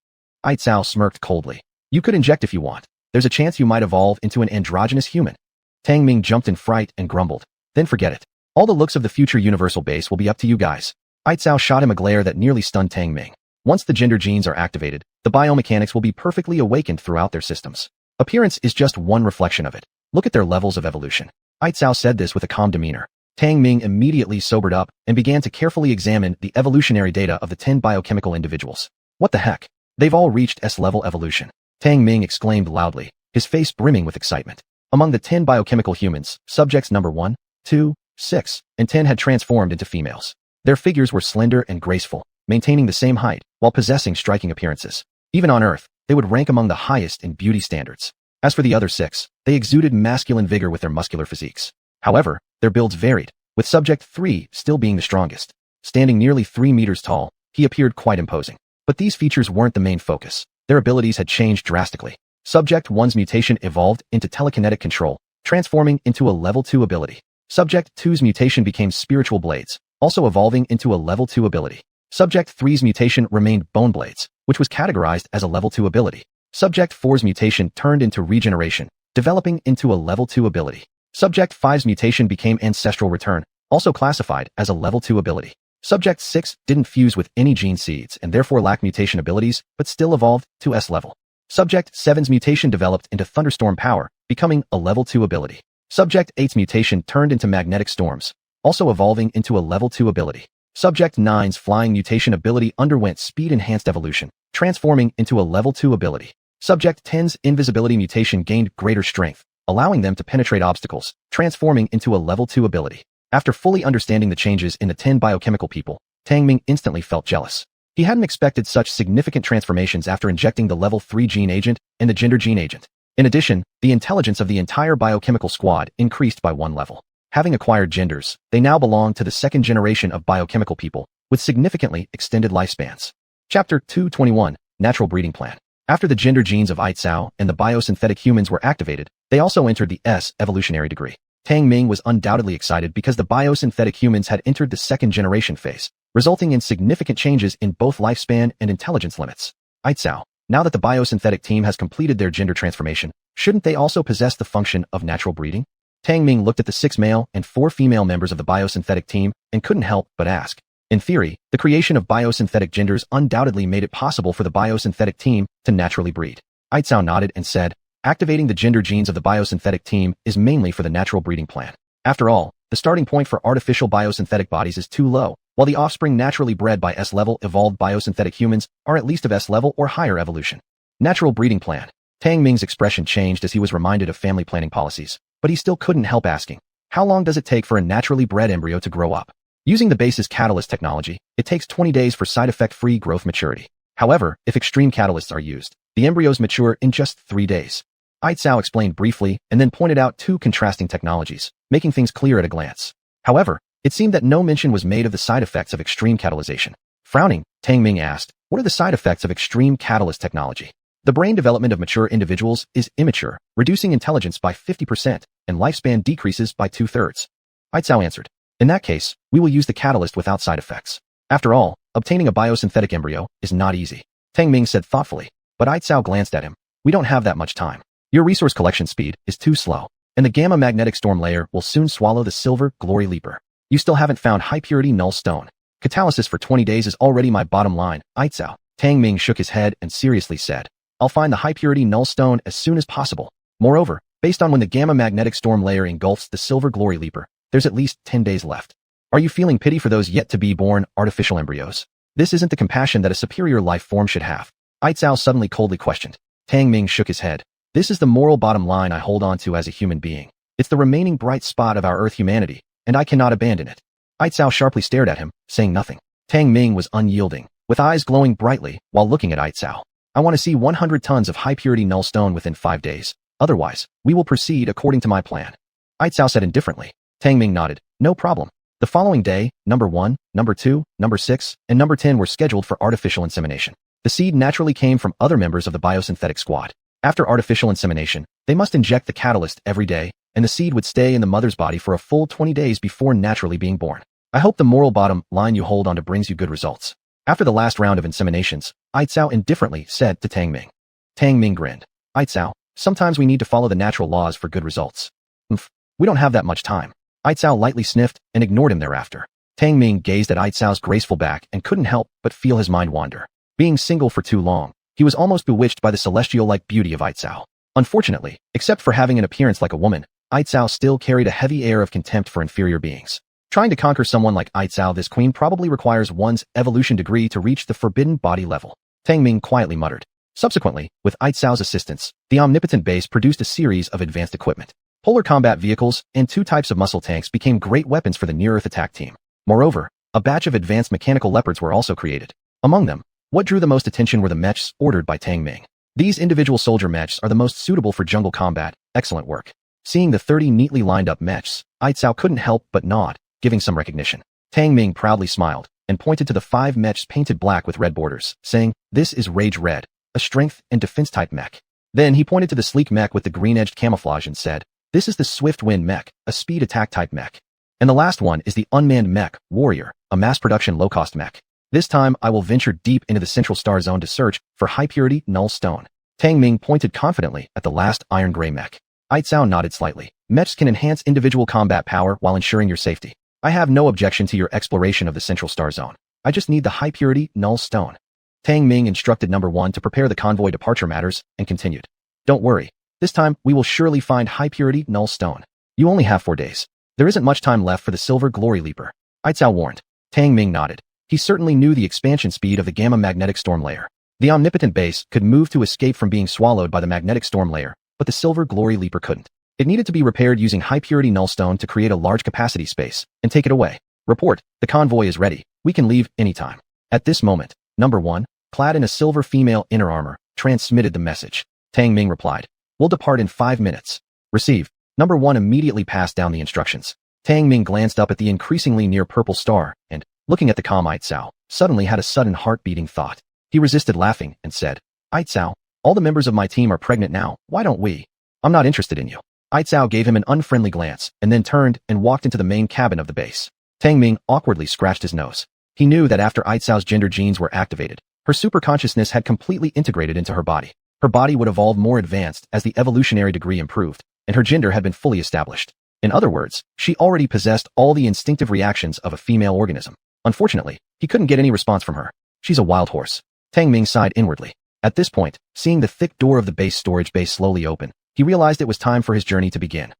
Aitzao smirked coldly. You could inject if you want. There's a chance you might evolve into an androgynous human. Tang Ming jumped in fright and grumbled. Then forget it. All the looks of the future universal base will be up to you guys. Aitzao shot him a glare that nearly stunned Tang Ming. Once the gender genes are activated, the biomechanics will be perfectly awakened throughout their systems. Appearance is just one reflection of it. Look at their levels of evolution. Aitzao said this with a calm demeanor. Tang Ming immediately sobered up and began to carefully examine the evolutionary data of the 10 biochemical individuals. What the heck? They've all reached S-level evolution. Tang Ming exclaimed loudly, his face brimming with excitement. Among the 10 biochemical humans, subjects number 1, 2, 6, and 10 had transformed into females. Their figures were slender and graceful, maintaining the same height, while possessing striking appearances. Even on Earth, they would rank among the highest in beauty standards. As for the other 6, they exuded masculine vigor with their muscular physiques. However, their builds varied, with subject 3 still being the strongest. Standing nearly 3 meters tall, he appeared quite imposing. But these features weren't the main focus. Their abilities had changed drastically. Subject 1's mutation evolved into telekinetic control, transforming into a level 2 ability. Subject 2's mutation became spiritual blades, also evolving into a level 2 ability. Subject 3's mutation remained bone blades, which was categorized as a level 2 ability. Subject 4's mutation turned into regeneration, developing into a level 2 ability. Subject 5's mutation became ancestral return, also classified as a level 2 ability. Subject 6 didn't fuse with any gene seeds and therefore lacked mutation abilities, but still evolved to S level. Subject 7's mutation developed into thunderstorm power, becoming a level 2 ability. Subject 8's mutation turned into magnetic storms, also evolving into a level 2 ability. Subject 9's flying mutation ability underwent speed-enhanced evolution, transforming into a level 2 ability. Subject 10's invisibility mutation gained greater strength, allowing them to penetrate obstacles, transforming into a level 2 ability. After fully understanding the changes in the 10 biochemical people, Tang Ming instantly felt jealous. He hadn't expected such significant transformations after injecting the level 3 gene agent and the gender gene agent. In addition, the intelligence of the entire biochemical squad increased by 1 level. Having acquired genders, they now belong to the second generation of biochemical people, with significantly extended lifespans. Chapter 221, Natural Breeding Plan. After the gender genes of Aitzao and the biosynthetic humans were activated, they also entered the S evolutionary degree. Tang Ming was undoubtedly excited because the biosynthetic humans had entered the second generation phase, resulting in significant changes in both lifespan and intelligence limits. Aitzao, now that the biosynthetic team has completed their gender transformation, shouldn't they also possess the function of natural breeding? Tang Ming looked at the 6 male and 4 female members of the biosynthetic team and couldn't help but ask. In theory, the creation of biosynthetic genders undoubtedly made it possible for the biosynthetic team to naturally breed. Aitzao nodded and said, activating the gender genes of the biosynthetic team is mainly for the natural breeding plan. After all, the starting point for artificial biosynthetic bodies is too low, while the offspring naturally bred by S-level evolved biosynthetic humans are at least of S-level or higher evolution. Natural breeding plan. Tang Ming's expression changed as he was reminded of family planning policies, but he still couldn't help asking, how long does it take for a naturally bred embryo to grow up? Using the base's catalyst technology, it takes 20 days for side effect-free growth maturity. However, if extreme catalysts are used, the embryos mature in just 3 days. Aitzao explained briefly and then pointed out 2 contrasting technologies, making things clear at a glance. However, it seemed that no mention was made of the side effects of extreme catalyzation. Frowning, Tang Ming asked, what are the side effects of extreme catalyst technology? The brain development of mature individuals is immature, reducing intelligence by 50%, and lifespan decreases by 2/3. Aitzao answered, in that case, we will use the catalyst without side effects. After all, obtaining a biosynthetic embryo is not easy. Tang Ming said thoughtfully, but Aitzao glanced at him. We don't have that much time. Your resource collection speed is too slow, and the gamma magnetic storm layer will soon swallow the silver glory leaper. You still haven't found high-purity null stone. Catalysis for 20 days is already my bottom line, Aitzao. Tang Ming shook his head and seriously said, I'll find the high-purity null stone as soon as possible. Moreover, based on when the gamma magnetic storm layer engulfs the silver glory leaper, there's at least 10 days left. Are you feeling pity for those yet-to-be-born artificial embryos? This isn't the compassion that a superior life form should have. Aitzao suddenly coldly questioned. Tang Ming shook his head. This is the moral bottom line I hold on to as a human being. It's the remaining bright spot of our Earth humanity, and I cannot abandon it. Aitzao sharply stared at him, saying nothing. Tang Ming was unyielding, with eyes glowing brightly while looking at Aitzao. I want to see 100 tons of high-purity null stone within 5 days. Otherwise, we will proceed according to my plan. Aitzao said indifferently. Tang Ming nodded. No problem. The following day, number 1, number 2, number 6, and number 10 were scheduled for artificial insemination. The seed naturally came from other members of the biosynthetic squad. After artificial insemination, they must inject the catalyst every day, and the seed would stay in the mother's body for a full 20 days before naturally being born. I hope the moral bottom line you hold onto brings you good results. After the last round of inseminations, Aitzao indifferently said to Tang Ming. Tang Ming grinned. Aitzao, sometimes we need to follow the natural laws for good results. We don't have that much time. Aitzao lightly sniffed and ignored him thereafter. Tang Ming gazed at Aitzao's graceful back and couldn't help but feel his mind wander. Being single for too long, he was almost bewitched by the celestial-like beauty of Aitzao. Unfortunately, except for having an appearance like a woman, Aitzao still carried a heavy air of contempt for inferior beings. Trying to conquer someone like Aitzao, this queen probably requires one's evolution degree to reach the forbidden body level. Tang Ming quietly muttered. Subsequently, with Aitzao's assistance, the omnipotent base produced a series of advanced equipment. Polar combat vehicles and 2 types of muscle tanks became great weapons for the near-Earth attack team. Moreover, a batch of advanced mechanical leopards were also created. Among them, what drew the most attention were the mechs ordered by Tang Ming. These individual soldier mechs are the most suitable for jungle combat. Excellent work. Seeing the 30 neatly lined up mechs, Aitzao couldn't help but nod, giving some recognition. Tang Ming proudly smiled and pointed to the 5 mechs painted black with red borders, saying, this is Rage Red, a strength and defense type mech. Then he pointed to the sleek mech with the green-edged camouflage and said, this is the Swift Wind mech, a speed attack type mech. And the last one is the unmanned mech, Warrior, a mass-production low-cost mech. This time I will venture deep into the Central Star Zone to search for high-purity null stone. Tang Ming pointed confidently at the last iron gray mech. Aitzao nodded slightly. Mechs can enhance individual combat power while ensuring your safety. I have no objection to your exploration of the Central Star Zone. I just need the high-purity null stone. Tang Ming instructed number 1 to prepare the convoy departure matters and continued. Don't worry. This time, we will surely find high-purity null stone. You only have 4 days. There isn't much time left for the Silver Glory Leaper. Aitzao warned. Tang Ming nodded. He certainly knew the expansion speed of the gamma magnetic storm layer. The omnipotent base could move to escape from being swallowed by the magnetic storm layer, but the silver glory leaper couldn't. It needed to be repaired using high-purity nullstone to create a large capacity space and take it away. Report, the convoy is ready. We can leave anytime. At this moment, Number 1, clad in a silver female inner armor, transmitted the message. Tang Ming replied, "We'll depart in 5 minutes. Receive." Number 1 immediately passed down the instructions. Tang Ming glanced up at the increasingly near purple star and, looking at the calm Aitzao, suddenly had a sudden heart-beating thought. He resisted laughing and said, "Aitzao, all the members of my team are pregnant now. Why don't we? I'm not interested in you." Aitzao gave him an unfriendly glance and then turned and walked into the main cabin of the base. Tang Ming awkwardly scratched his nose. He knew that after Aitzao's gender genes were activated, her superconsciousness had completely integrated into her body. Her body would evolve more advanced as the evolutionary degree improved, and her gender had been fully established. In other words, she already possessed all the instinctive reactions of a female organism. Unfortunately, he couldn't get any response from her. She's a wild horse. Tang Ming sighed inwardly. At this point, seeing the thick door of the base storage bay slowly open, he realized it was time for his journey to begin.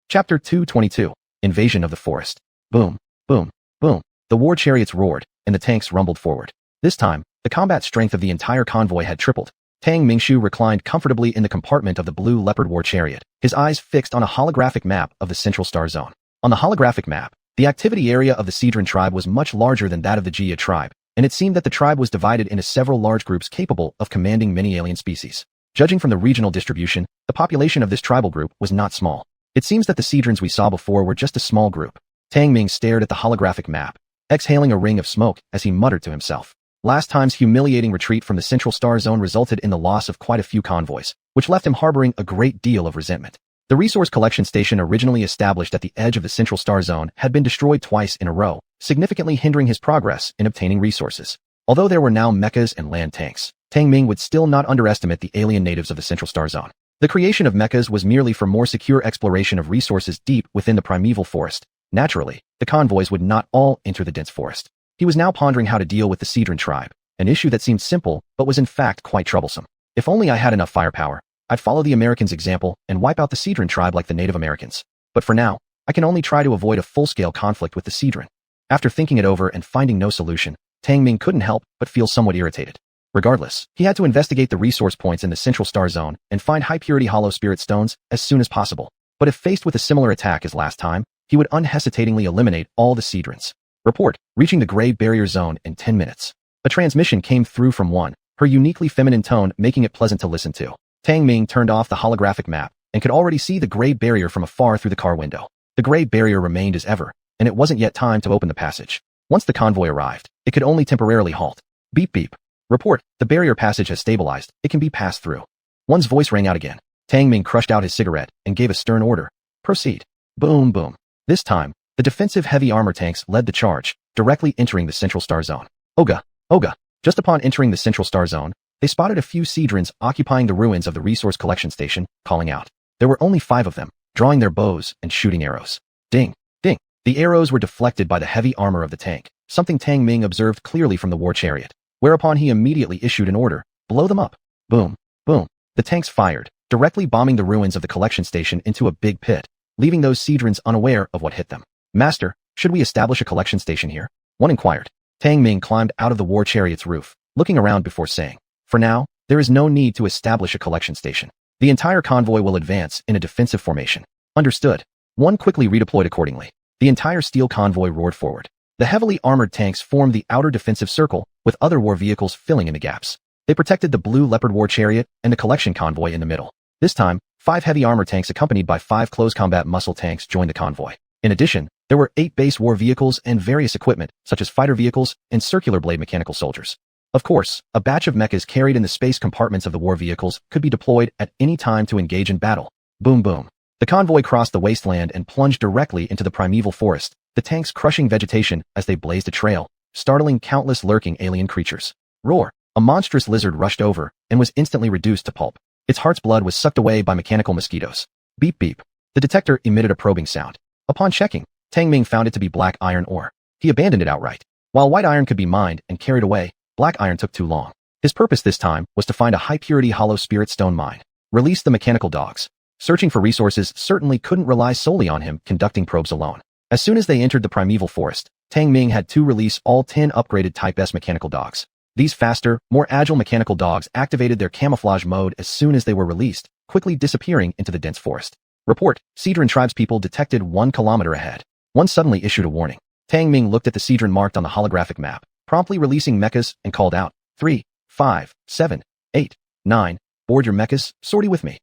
Chapter 222, Invasion of the Forest. Boom, boom, boom. The war chariots roared, and the tanks rumbled forward. This time, the combat strength of the entire convoy had tripled. Tang Mingshu reclined comfortably in the compartment of the blue leopard war chariot, his eyes fixed on a holographic map of the Central Star Zone. On the holographic map, the activity area of the Cedron tribe was much larger than that of the Jia tribe, and it seemed that the tribe was divided into several large groups capable of commanding many alien species. Judging from the regional distribution, the population of this tribal group was not small. It seems that the Cedrons we saw before were just a small group. Tang Ming stared at the holographic map, exhaling a ring of smoke as he muttered to himself. Last time's humiliating retreat from the Central Star Zone resulted in the loss of quite a few convoys, which left him harboring a great deal of resentment. The resource collection station originally established at the edge of the Central Star Zone had been destroyed twice in a row, significantly hindering his progress in obtaining resources. Although there were now mechas and land tanks, Tang Ming would still not underestimate the alien natives of the Central Star Zone. The creation of mechas was merely for more secure exploration of resources deep within the primeval forest. Naturally, the convoys would not all enter the dense forest. He was now pondering how to deal with the Cedron tribe, an issue that seemed simple but was in fact quite troublesome. If only I had enough firepower, I'd follow the Americans' example and wipe out the Cedron tribe like the Native Americans. But for now, I can only try to avoid a full-scale conflict with the Cedron. After thinking it over and finding no solution, Tang Ming couldn't help but feel somewhat irritated. Regardless, he had to investigate the resource points in the Central Star Zone and find high-purity hollow spirit stones as soon as possible. But if faced with a similar attack as last time, he would unhesitatingly eliminate all the Cedrons. Report, reaching the gray barrier zone in 10 minutes. A transmission came through from one, her uniquely feminine tone making it pleasant to listen to. Tang Ming turned off the holographic map and could already see the gray barrier from afar through the car window. The gray barrier remained as ever, and it wasn't yet time to open the passage. Once the convoy arrived, it could only temporarily halt. Beep beep. Report, the barrier passage has stabilized. It can be passed through. One's voice rang out again. Tang Ming crushed out his cigarette and gave a stern order. Proceed. Boom boom. This time, the defensive heavy armor tanks led the charge, directly entering the Central Star Zone. Oga, Oga. Just upon entering the Central Star Zone, they spotted a few Cedrons occupying the ruins of the resource collection station, calling out. There were only 5 of them, drawing their bows and shooting arrows. Ding, ding. The arrows were deflected by the heavy armor of the tank, something Tang Ming observed clearly from the war chariot, whereupon he immediately issued an order, blow them up. Boom, boom. The tanks fired, directly bombing the ruins of the collection station into a big pit, leaving those Cedrons unaware of what hit them. Master, should we establish a collection station here? One inquired. Tang Ming climbed out of the war chariot's roof, looking around before saying, for now, there is no need to establish a collection station. The entire convoy will advance in a defensive formation. Understood. One quickly redeployed accordingly. The entire steel convoy roared forward. The heavily armored tanks formed the outer defensive circle, with other war vehicles filling in the gaps. They protected the blue leopard war chariot and the collection convoy in the middle. This time, 5 heavy armor tanks accompanied by 5 close combat muscle tanks joined the convoy. In addition, there were 8 base war vehicles and various equipment, such as fighter vehicles and circular blade mechanical soldiers. Of course, a batch of mechas carried in the space compartments of the war vehicles could be deployed at any time to engage in battle. Boom boom. The convoy crossed the wasteland and plunged directly into the primeval forest, the tanks crushing vegetation as they blazed a trail, startling countless lurking alien creatures. Roar! A monstrous lizard rushed over and was instantly reduced to pulp. Its heart's blood was sucked away by mechanical mosquitoes. Beep beep. The detector emitted a probing sound. Upon checking, Tang Ming found it to be black iron ore. He abandoned it outright. While white iron could be mined and carried away, black iron took too long. His purpose this time was to find a high-purity hollow spirit stone mine. Release the mechanical dogs. Searching for resources certainly couldn't rely solely on him conducting probes alone. As soon as they entered the primeval forest, Tang Ming had to release all 10 upgraded Type S mechanical dogs. These faster, more agile mechanical dogs activated their camouflage mode as soon as they were released, quickly disappearing into the dense forest. Report, Sidran tribespeople detected 1 kilometer ahead. One suddenly issued a warning. Tang Ming looked at the Sidran marked on the holographic map, promptly releasing mechas, and called out, 3, 5, 7, 8, 9, board your mechas, sortie with me.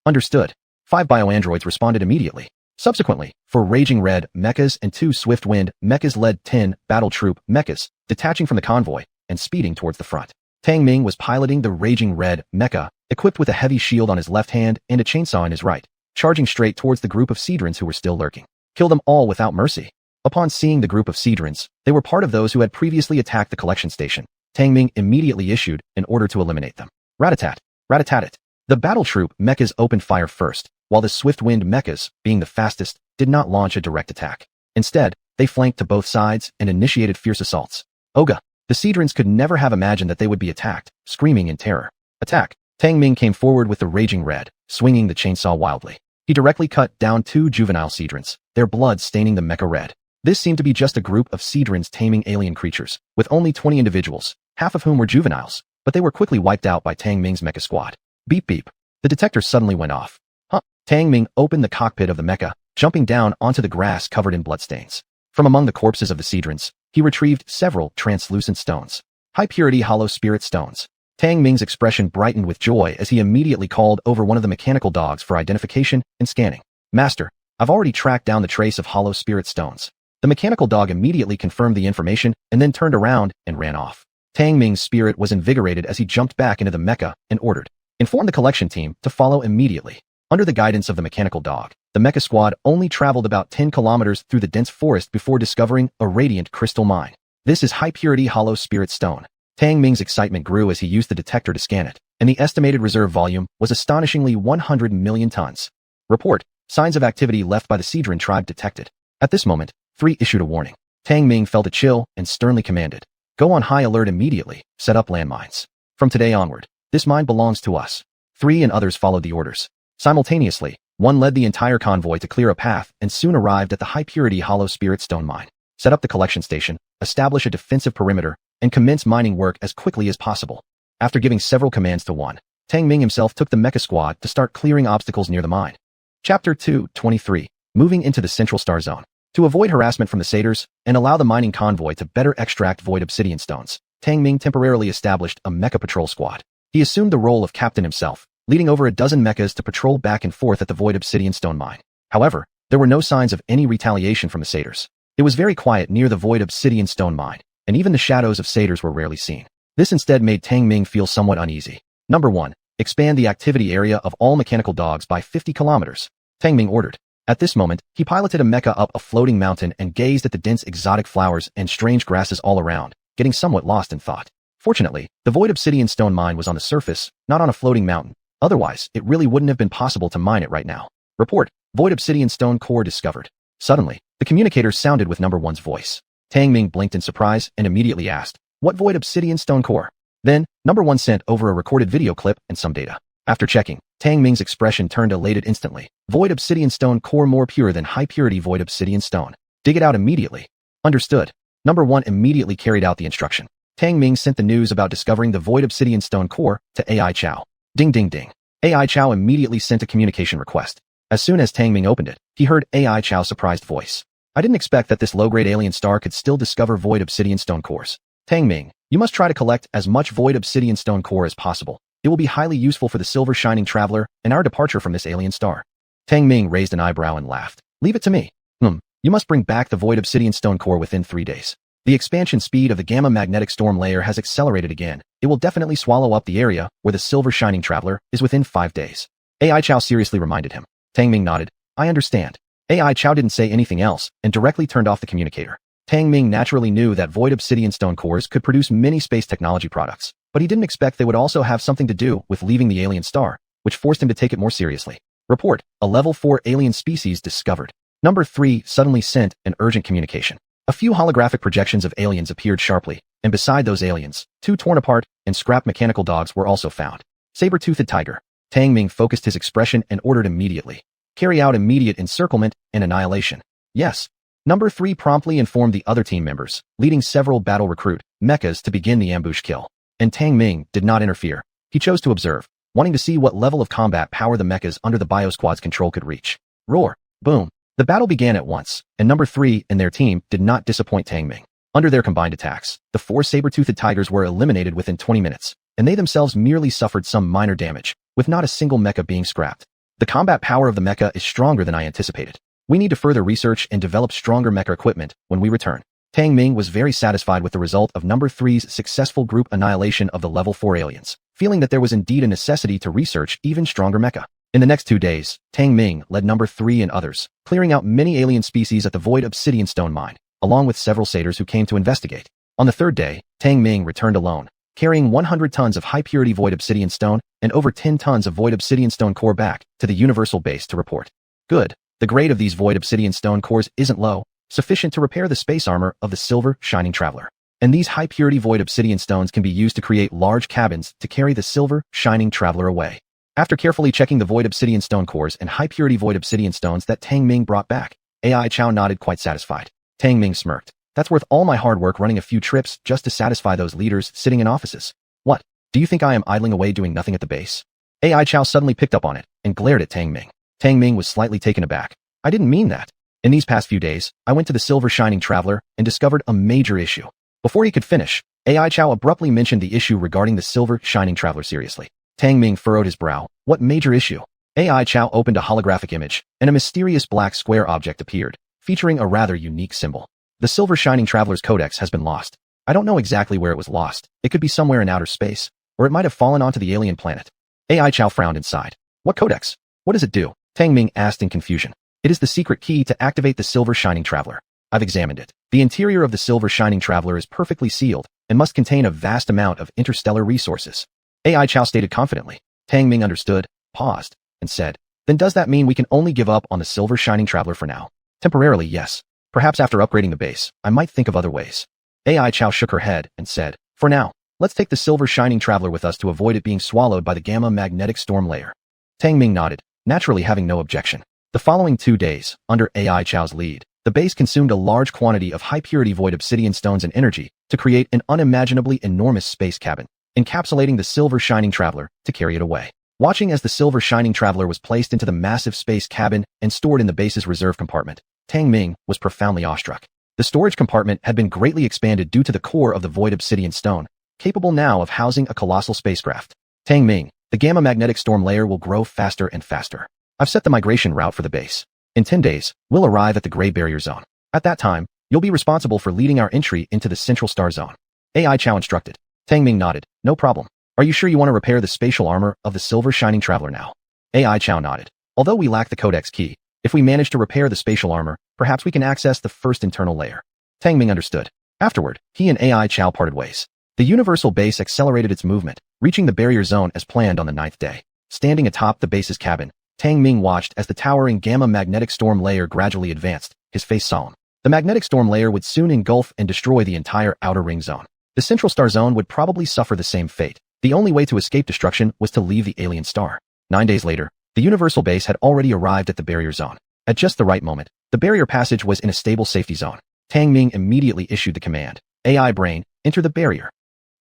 Understood. 5 bioandroids responded immediately. Subsequently, 4 Raging Red mechas and 2 Swift Wind mechas led 10 battle troop mechas, detaching from the convoy and speeding towards the front. Tang Ming was piloting the Raging Red mecha, equipped with a heavy shield on his left hand and a chainsaw in his right, charging straight towards the group of Sidrans who were still lurking. Kill them all without mercy. Upon seeing the group of Sidrans, they were part of those who had previously attacked the collection station. Tang Ming immediately issued an order to eliminate them. Rat-a-tat, rat-a-tat-tat. The battle troop mechas opened fire first, while the Swift Wind mechas, being the fastest, did not launch a direct attack. Instead, they flanked to both sides and initiated fierce assaults. Oga! The Sidrans could never have imagined that they would be attacked, screaming in terror. Attack! Tang Ming came forward with the Raging Red, swinging the chainsaw wildly. He directly cut down 2 juvenile Sidrans, their blood staining the mecha red. This seemed to be just a group of Sidrans taming alien creatures, with only 20 individuals, half of whom were juveniles, but they were quickly wiped out by Tang Ming's mecha squad. Beep beep. The detector suddenly went off. Huh? Tang Ming opened the cockpit of the mecha, jumping down onto the grass covered in bloodstains. From among the corpses of the Sidrans, he retrieved several translucent stones. High-purity hollow spirit stones. Tang Ming's expression brightened with joy as he immediately called over one of the mechanical dogs for identification and scanning. Master, I've already tracked down the trace of hollow spirit stones. The mechanical dog immediately confirmed the information and then turned around and ran off. Tang Ming's spirit was invigorated as he jumped back into the mecha and ordered, inform the collection team to follow immediately. Under the guidance of the mechanical dog, the mecha squad only traveled about 10 kilometers through the dense forest before discovering a radiant crystal mine. This is high-purity hollow spirit stone. Tang Ming's excitement grew as he used the detector to scan it, and the estimated reserve volume was astonishingly 100 million tons. Report, signs of activity left by the Sidran tribe detected. At this moment, 3 issued a warning. Tang Ming felt a chill and sternly commanded, go on high alert immediately, set up landmines. From today onward, this mine belongs to us. 3 and others followed the orders. Simultaneously, 1 led the entire convoy to clear a path and soon arrived at the high-purity hollow spirit stone mine. Set up the collection station, establish a defensive perimeter, and commence mining work as quickly as possible. After giving several commands to 1, Tang Ming himself took the mecha squad to start clearing obstacles near the mine. Chapter 2:23. Moving into the central star zone. To avoid harassment from the satyrs and allow the mining convoy to better extract void obsidian stones, Tang Ming temporarily established a mecha patrol squad. He assumed the role of captain himself, leading over a dozen mechas to patrol back and forth at the void obsidian stone mine. However, there were no signs of any retaliation from the satyrs. It was very quiet near the void obsidian stone mine, and even the shadows of satyrs were rarely seen. This instead made Tang Ming feel somewhat uneasy. Number 1. Expand the activity area of all mechanical dogs by 50 kilometers. Tang Ming ordered. At this moment, he piloted a mecha up a floating mountain and gazed at the dense exotic flowers and strange grasses all around, getting somewhat lost in thought. Fortunately, the void obsidian stone mine was on the surface, not on a floating mountain. Otherwise, it really wouldn't have been possible to mine it right now. Report, void obsidian stone core discovered. Suddenly, the communicator sounded with number 1's voice. Tang Ming blinked in surprise and immediately asked, what void obsidian stone core? Then, number 1 sent over a recorded video clip and some data. After checking, Tang Ming's expression turned elated instantly. Void obsidian stone core more pure than high-purity void obsidian stone. Dig it out immediately. Understood. Number 1 immediately carried out the instruction. Tang Ming sent the news about discovering the void obsidian stone core to AI Chow. Ding ding ding. AI Chow immediately sent a communication request. As soon as Tang Ming opened it, he heard AI Chow's surprised voice. I didn't expect that this low-grade alien star could still discover void obsidian stone cores. Tang Ming, you must try to collect as much void obsidian stone core as possible. It will be highly useful for the Silver Shining Traveler and our departure from this alien star. Tang Ming raised an eyebrow and laughed. Leave it to me. You must bring back the void obsidian stone core within 3 days. The expansion speed of the gamma magnetic storm layer has accelerated again. It will definitely swallow up the area where the Silver Shining Traveler is within 5 days. AI Chow seriously reminded him. Tang Ming nodded. I understand. AI Chow didn't say anything else and directly turned off the communicator. Tang Ming naturally knew that void obsidian stone cores could produce many space technology products, but he didn't expect they would also have something to do with leaving the alien star, which forced him to take it more seriously. Report, a level 4 alien species discovered. Number 3 suddenly sent an urgent communication. A few holographic projections of aliens appeared sharply, and beside those aliens, 2 torn apart and scrapped mechanical dogs were also found. Saber-toothed tiger. Tang Ming focused his expression and ordered immediately. Carry out immediate encirclement and annihilation. Yes. Number 3 promptly informed the other team members, leading several battle recruit mechas to begin the ambush kill. And Tang Ming did not interfere. He chose to observe, wanting to see what level of combat power the mechas under the Biosquad's control could reach. Roar. Boom. The battle began at once, and Number 3 and their team did not disappoint Tang Ming. Under their combined attacks, the 4 saber-toothed tigers were eliminated within 20 minutes, and they themselves merely suffered some minor damage, with not a single mecha being scrapped. The combat power of the mecha is stronger than I anticipated. We need to further research and develop stronger mecha equipment when we return. Tang Ming was very satisfied with the result of Number 3's successful group annihilation of the Level 4 aliens, feeling that there was indeed a necessity to research even stronger mecha. In the next 2 days, Tang Ming led Number 3 and others, clearing out many alien species at the Void Obsidian Stone mine, along with several satyrs who came to investigate. On the 3rd day, Tang Ming returned alone, carrying 100 tons of high-purity Void Obsidian Stone and over 10 tons of Void Obsidian Stone core back to the Universal Base to report. Good. The grade of these Void Obsidian Stone cores isn't low, sufficient to repair the space armor of the Silver Shining Traveler. And these high-purity Void Obsidian Stones can be used to create large cabins to carry the Silver Shining Traveler away. After carefully checking the Void Obsidian Stone cores and high-purity Void Obsidian Stones that Tang Ming brought back, AI Chow nodded quite satisfied. Tang Ming smirked. That's worth all my hard work running a few trips just to satisfy those leaders sitting in offices. What? Do you think I am idling away doing nothing at the base? AI Chow suddenly picked up on it and glared at Tang Ming. Tang Ming was slightly taken aback. I didn't mean that. In these past few days, I went to the Silver Shining Traveler and discovered a major issue. Before he could finish, AI Chow abruptly mentioned the issue regarding the Silver Shining Traveler seriously. Tang Ming furrowed his brow. What major issue? AI Chow opened a holographic image, and a mysterious black square object appeared, featuring a rather unique symbol. The Silver Shining Traveler's codex has been lost. I don't know exactly where it was lost. It could be somewhere in outer space, or it might have fallen onto the alien planet. AI Chow frowned and sighed. What codex? What does it do? Tang Ming asked in confusion. It is the secret key to activate the Silver Shining Traveler. I've examined it. The interior of the Silver Shining Traveler is perfectly sealed and must contain a vast amount of interstellar resources. AI Chow stated confidently. Tang Ming understood, paused, and said, Then does that mean we can only give up on the Silver Shining Traveler for now? Temporarily, yes. Perhaps after upgrading the base, I might think of other ways. AI Chow shook her head and said, For now, let's take the Silver Shining Traveler with us to avoid it being swallowed by the Gamma Magnetic Storm layer. Tang Ming nodded, naturally having no objection. The following 2 days, under AI Chow's lead, the base consumed a large quantity of high-purity Void Obsidian Stones and energy to create an unimaginably enormous space cabin, encapsulating the Silver Shining Traveler to carry it away. Watching as the Silver Shining Traveler was placed into the massive space cabin and stored in the base's reserve compartment, Tang Ming was profoundly awestruck. The storage compartment had been greatly expanded due to the core of the Void Obsidian Stone, capable now of housing a colossal spacecraft. Tang Ming, the Gamma Magnetic Storm layer will grow faster and faster. I've set the migration route for the base. In 10 days, we'll arrive at the Gray Barrier Zone. At that time, you'll be responsible for leading our entry into the Central Star Zone. AI Chow instructed. Tang Ming nodded. No problem. Are you sure you want to repair the spatial armor of the Silver Shining Traveler now? AI Chow nodded. Although we lack the codex key, if we manage to repair the spatial armor, perhaps we can access the first internal layer. Tang Ming understood. Afterward, he and AI Chow parted ways. The Universal Base accelerated its movement, reaching the Barrier Zone as planned on the 9th day. Standing atop the base's cabin, Tang Ming watched as the towering Gamma Magnetic Storm layer gradually advanced, his face solemn. The Magnetic Storm layer would soon engulf and destroy the entire Outer Ring Zone. The Central Star Zone would probably suffer the same fate. The only way to escape destruction was to leave the alien star. 9 days later, the Universal Base had already arrived at the Barrier Zone. At just the right moment, the barrier passage was in a stable safety zone. Tang Ming immediately issued the command. AI Brain, enter the barrier.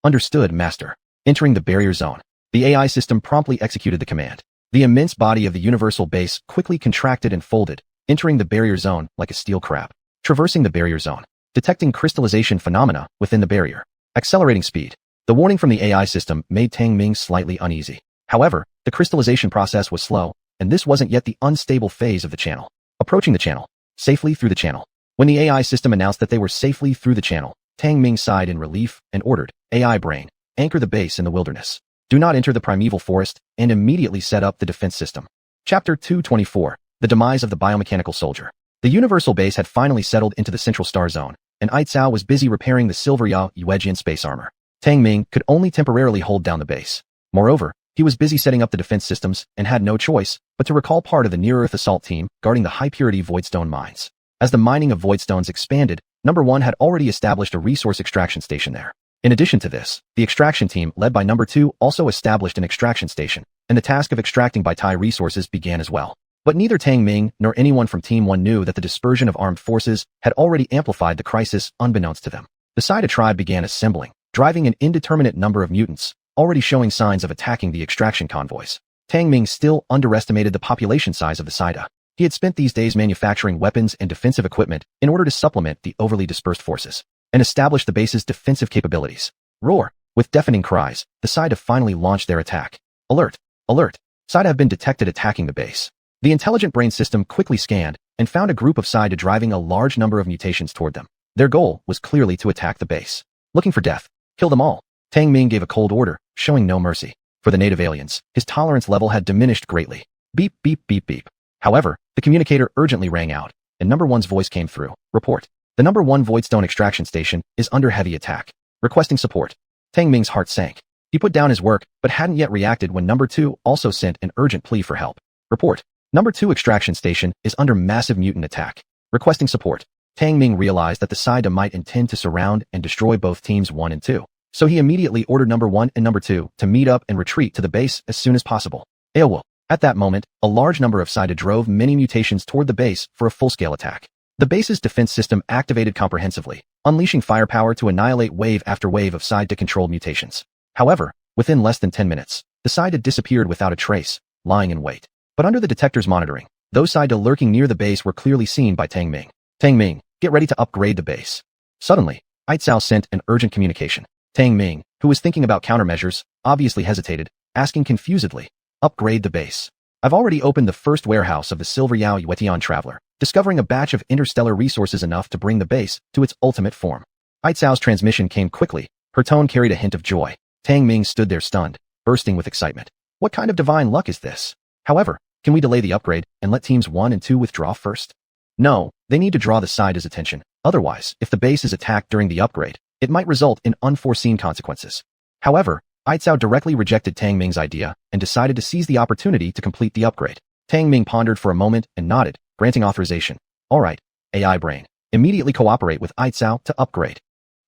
Understood, Master. Entering the Barrier Zone. The AI system promptly executed the command. The immense body of the Universal Base quickly contracted and folded, entering the Barrier Zone like a steel crab. Traversing the Barrier Zone. Detecting crystallization phenomena within the barrier. Accelerating speed. The warning from the AI system made Tang Ming slightly uneasy. However, the crystallization process was slow, and this wasn't yet the unstable phase of the channel. Approaching the channel. Safely through the channel. When the AI system announced that they were safely through the channel, Tang Ming sighed in relief and ordered, AI Brain, anchor the base in the wilderness. Do not enter the primeval forest, and immediately set up the defense system. Chapter 224, The Demise of the Biomechanical Soldier. The Universal Base had finally settled into the Central Star Zone, and Aitzao was busy repairing the Silver Yuejian space armor. Tang Ming could only temporarily hold down the base. Moreover, he was busy setting up the defense systems and had no choice but to recall part of the Near-Earth assault team guarding the high-purity Voidstone mines. As the mining of Voidstones expanded, Number 1 had already established a resource extraction station there. In addition to this, the extraction team led by Number 2 also established an extraction station, and the task of extracting Baitai resources began as well. But neither Tang Ming nor anyone from Team 1 knew that the dispersion of armed forces had already amplified the crisis unbeknownst to them. The Saida tribe began assembling, driving an indeterminate number of mutants, already showing signs of attacking the extraction convoys. Tang Ming still underestimated the population size of the Saida. He had spent these days manufacturing weapons and defensive equipment in order to supplement the overly dispersed forces and establish the base's defensive capabilities. Roar! With deafening cries, the Saida finally launched their attack. Alert! Alert! Saida have been detected attacking the base. The intelligent brain system quickly scanned and found a group of Saida driving a large number of mutations toward them. Their goal was clearly to attack the base. Looking for death. Kill them all. Tang Ming gave a cold order, showing no mercy. For the native aliens, his tolerance level had diminished greatly. Beep, beep, beep, beep. However, the communicator urgently rang out, and number 1's voice came through. Report. The number 1 Voidstone extraction station is under heavy attack. Requesting support. Tang Ming's heart sank. He put down his work, but hadn't yet reacted when number 2 also sent an urgent plea for help. Report. Number 2 extraction station is under massive mutant attack. Requesting support. Tang Ming realized that the Saida might intend to surround and destroy both teams 1 and 2. So he immediately ordered number 1 and number 2 to meet up and retreat to the base as soon as possible. Awoke. At that moment, a large number of Saida drove many mutations toward the base for a full-scale attack. The base's defense system activated comprehensively, unleashing firepower to annihilate wave after wave of Saida-controlled mutations. However, within less than 10 minutes, the Saida disappeared without a trace, lying in wait. But under the detector's monitoring, those Saida lurking near the base were clearly seen by Tang Ming. Tang Ming, get ready to upgrade the base. Suddenly, Aitzao sent an urgent communication. Tang Ming, who was thinking about countermeasures, obviously hesitated, asking confusedly, upgrade the base. I've already opened the first warehouse of the Silver Yao Yuetion Traveler, discovering a batch of interstellar resources enough to bring the base to its ultimate form. Aitzao's transmission came quickly. Her tone carried a hint of joy. Tang Ming stood there stunned, bursting with excitement. What kind of divine luck is this? However, can we delay the upgrade and let teams 1 and 2 withdraw first? No, they need to draw the Saida's attention. Otherwise, if the base is attacked during the upgrade, it might result in unforeseen consequences. However, Aitzao directly rejected Tang Ming's idea and decided to seize the opportunity to complete the upgrade. Tang Ming pondered for a moment and nodded, granting authorization. All right, AI brain. Immediately cooperate with Aitzao to upgrade.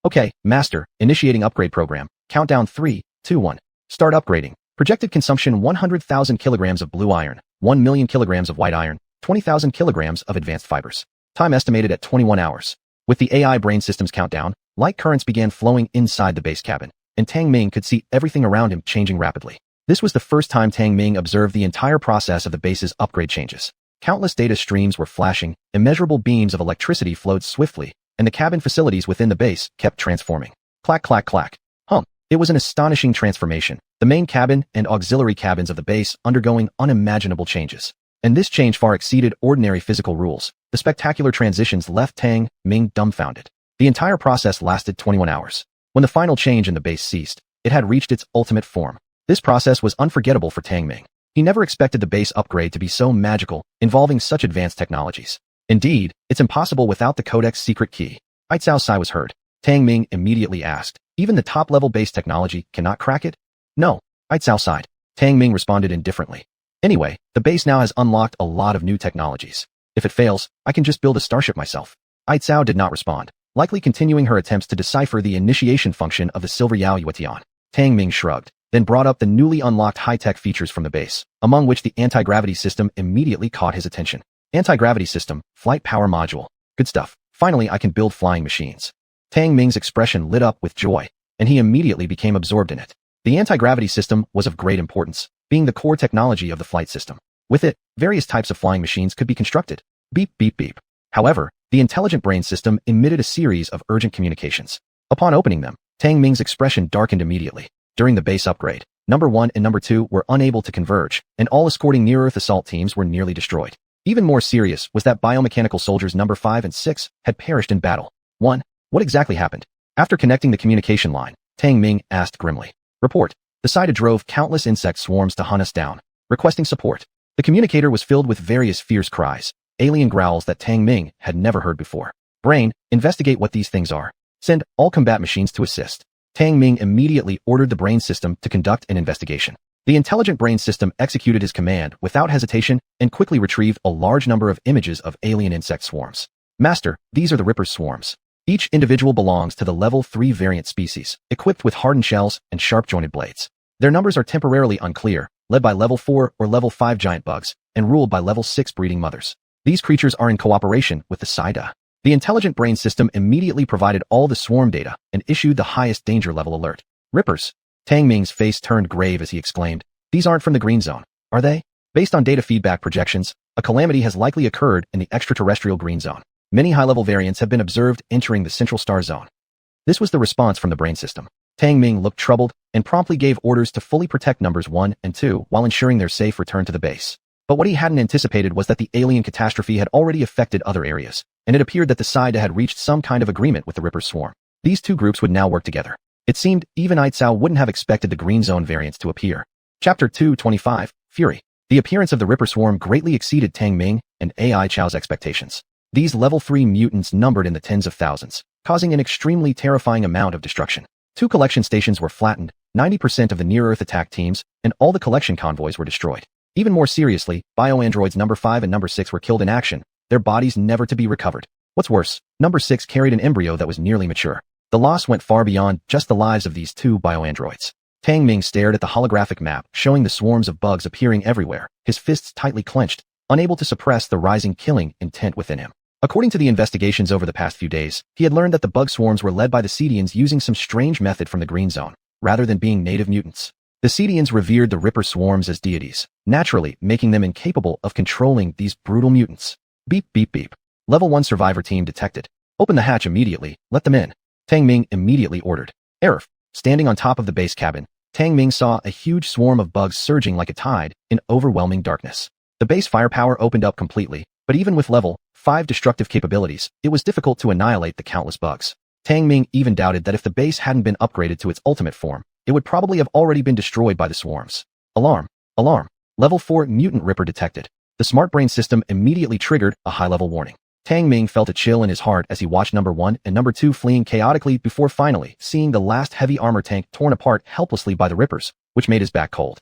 Okay, master, initiating upgrade program. Countdown 3, 2, 1. Start upgrading. Projected consumption 100,000 kilograms of blue iron, 1 million kilograms of white iron, 20,000 kilograms of advanced fibers. Time estimated at 21 hours. With the AI brain system's countdown, light currents began flowing inside the base cabin, and Tang Ming could see everything around him changing rapidly. This was the first time Tang Ming observed the entire process of the base's upgrade changes. Countless data streams were flashing, immeasurable beams of electricity flowed swiftly, and the cabin facilities within the base kept transforming. Clack, clack, clack. It was an astonishing transformation, the main cabin and auxiliary cabins of the base undergoing unimaginable changes. And this change far exceeded ordinary physical rules. The spectacular transitions left Tang Ming dumbfounded. The entire process lasted 21 hours. When the final change in the base ceased, it had reached its ultimate form. This process was unforgettable for Tang Ming. He never expected the base upgrade to be so magical, involving such advanced technologies. Indeed, it's impossible without the Codex secret key. Aitzao's sigh was heard. Tang Ming immediately asked, even the top-level base technology cannot crack it? No, Aitzao sighed. Tang Ming responded indifferently. Anyway, the base now has unlocked a lot of new technologies. If it fails, I can just build a starship myself. Aitzao did not respond, likely continuing her attempts to decipher the initiation function of the Silver Yao Yuetion. Tang Ming shrugged, then brought up the newly unlocked high-tech features from the base, among which the anti-gravity system immediately caught his attention. Anti-gravity system, flight power module. Good stuff. Finally, I can build flying machines. Tang Ming's expression lit up with joy, and he immediately became absorbed in it. The anti-gravity system was of great importance, being the core technology of the flight system. With it, various types of flying machines could be constructed. Beep, beep, beep. However, the intelligent brain system emitted a series of urgent communications. Upon opening them, Tang Ming's expression darkened immediately. During the base upgrade, number 1 and number 2 were unable to converge, and all escorting near-Earth assault teams were nearly destroyed. Even more serious was that biomechanical soldiers number 5 and 6 had perished in battle. 1. What exactly happened? After connecting the communication line, Tang Ming asked grimly. Report. The Saida drove countless insect swarms to hunt us down, requesting support. The communicator was filled with various fierce cries, alien growls that Tang Ming had never heard before. Brain, investigate what these things are. Send all combat machines to assist. Tang Ming immediately ordered the brain system to conduct an investigation. The intelligent brain system executed his command without hesitation and quickly retrieved a large number of images of alien insect swarms. Master, these are the Ripper's swarms. Each individual belongs to the level 3 variant species, equipped with hardened shells and sharp-jointed blades. Their numbers are temporarily unclear, led by level 4 or level 5 giant bugs, and ruled by level 6 breeding mothers. These creatures are in cooperation with the SIDA. The intelligent brain system immediately provided all the swarm data and issued the highest danger level alert. Rippers. Tang Ming's face turned grave as he exclaimed, "These aren't from the green zone, are they? Based on data feedback projections, a calamity has likely occurred in the extraterrestrial green zone. Many high-level variants have been observed entering the central star zone." This was the response from the brain system. Tang Ming looked troubled and promptly gave orders to fully protect numbers 1 and 2 while ensuring their safe return to the base. But what he hadn't anticipated was that the alien catastrophe had already affected other areas, and it appeared that the SIDA had reached some kind of agreement with the Ripper swarm. These two groups would now work together. It seemed even Aitzao wouldn't have expected the green zone variants to appear. Chapter 225, Fury. The appearance of the Ripper swarm greatly exceeded Tang Ming and AI Chao's expectations. These level 3 mutants numbered in the tens of thousands, causing an extremely terrifying amount of destruction. 2 collection stations were flattened, 90% of the near-Earth attack teams, and all the collection convoys were destroyed. Even more seriously, bioandroids number 5 and number 6 were killed in action, their bodies never to be recovered. What's worse, number 6 carried an embryo that was nearly mature. The loss went far beyond just the lives of these 2 bioandroids. Tang Ming stared at the holographic map showing the swarms of bugs appearing everywhere, his fists tightly clenched, unable to suppress the rising killing intent within him. According to the investigations over the past few days, he had learned that the bug swarms were led by the Cedians using some strange method from the green zone, rather than being native mutants. The Cedians revered the Ripper swarms as deities, naturally making them incapable of controlling these brutal mutants. Beep, beep, beep. Level 1 survivor team detected. Open the hatch immediately, let them in. Tang Ming immediately ordered. Erf. Standing on top of the base cabin, Tang Ming saw a huge swarm of bugs surging like a tide in overwhelming darkness. The base firepower opened up completely, but even with level 5 destructive capabilities, it was difficult to annihilate the countless bugs. Tang Ming even doubted that if the base hadn't been upgraded to its ultimate form, it would probably have already been destroyed by the swarms. Alarm! Alarm! Level 4 mutant Ripper detected. The smart brain system immediately triggered a high-level warning. Tang Ming felt a chill in his heart as he watched number 1 and number 2 fleeing chaotically before finally seeing the last heavy armor tank torn apart helplessly by the Rippers, which made his back cold.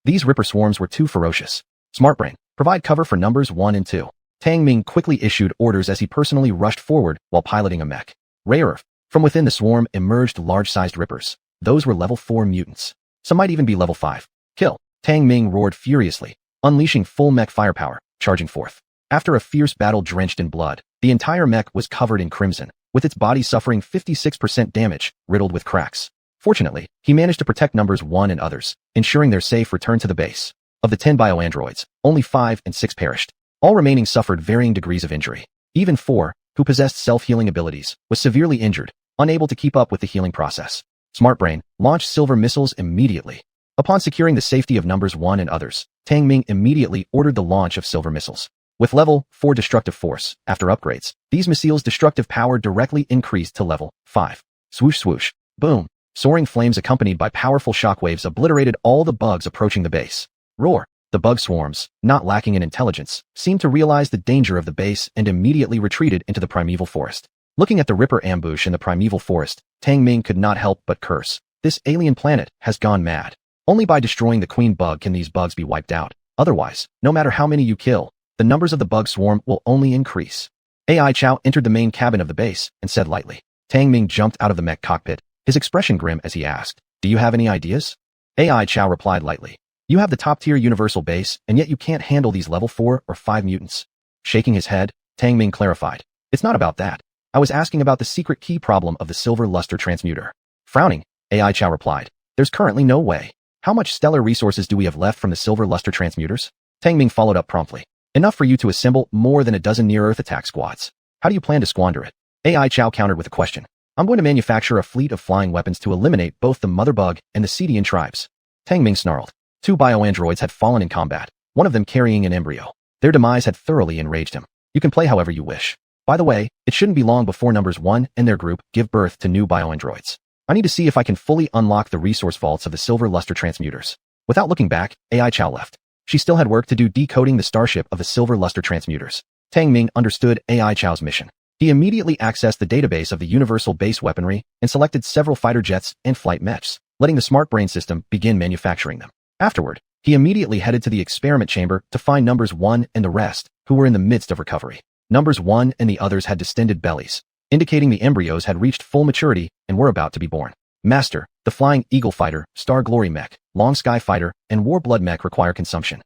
These Ripper swarms were too ferocious. Smart brain, provide cover for numbers 1 and 2. Tang Ming quickly issued orders as he personally rushed forward while piloting a mech. Rayurf. From within the swarm emerged large-sized Rippers. Those were level 4 mutants. Some might even be level 5. Kill. Tang Ming roared furiously, unleashing full mech firepower, charging forth. After a fierce battle drenched in blood, the entire mech was covered in crimson, with its body suffering 56% damage, riddled with cracks. Fortunately, he managed to protect numbers 1 and others, ensuring their safe return to the base. Of the 10 bioandroids, only 5 and 6 perished. All remaining suffered varying degrees of injury. Even 4, who possessed self-healing abilities, was severely injured, unable to keep up with the healing process. Smart Brain launched silver missiles immediately. Upon securing the safety of numbers 1 and others, Tang Ming immediately ordered the launch of silver missiles. With level 4 destructive force, after upgrades, these missiles' destructive power directly increased to level 5. Swoosh swoosh, boom. Soaring flames accompanied by powerful shockwaves obliterated all the bugs approaching the base. Roar. The bug swarms, not lacking in intelligence, seemed to realize the danger of the base and immediately retreated into the primeval forest. Looking at the Ripper ambush in the primeval forest, Tang Ming could not help but curse. This alien planet has gone mad. Only by destroying the queen bug can these bugs be wiped out. Otherwise, no matter how many you kill, the numbers of the bug swarm will only increase. AI Chao entered the main cabin of the base and said lightly. Tang Ming jumped out of the mech cockpit, his expression grim as he asked, "Do you have any ideas?" AI Chao replied lightly. "You have the top-tier universal base, and yet you can't handle these level 4 or 5 mutants." Shaking his head, Tang Ming clarified. "It's not about that. I was asking about the secret key problem of the silver luster transmuter." Frowning, AI Chao replied. "There's currently no way. How much stellar resources do we have left from the silver luster transmuters?" Tang Ming followed up promptly. "Enough for you to assemble more than a dozen near-Earth attack squads. How do you plan to squander it?" AI Chao countered with a question. "I'm going to manufacture a fleet of flying weapons to eliminate both the mother bug and the Cedian tribes." Tang Ming snarled. 2 bioandroids had fallen in combat, one of them carrying an embryo. Their demise had thoroughly enraged him. "You can play however you wish. By the way, it shouldn't be long before numbers 1 and their group give birth to new bioandroids. I need to see if I can fully unlock the resource vaults of the silver luster transmuters." Without looking back, AI Chao left. She still had work to do decoding the starship of the silver luster transmuters. Tang Ming understood AI Chao's mission. He immediately accessed the database of the universal base weaponry and selected several fighter jets and flight mechs, letting the smart brain system begin manufacturing them. Afterward, he immediately headed to the experiment chamber to find numbers 1 and the rest, who were in the midst of recovery. Numbers 1 and the others had distended bellies, indicating the embryos had reached full maturity and were about to be born. Master, the Flying Eagle Fighter, Star Glory Mech, Long Sky Fighter, and War Blood Mech require consumption.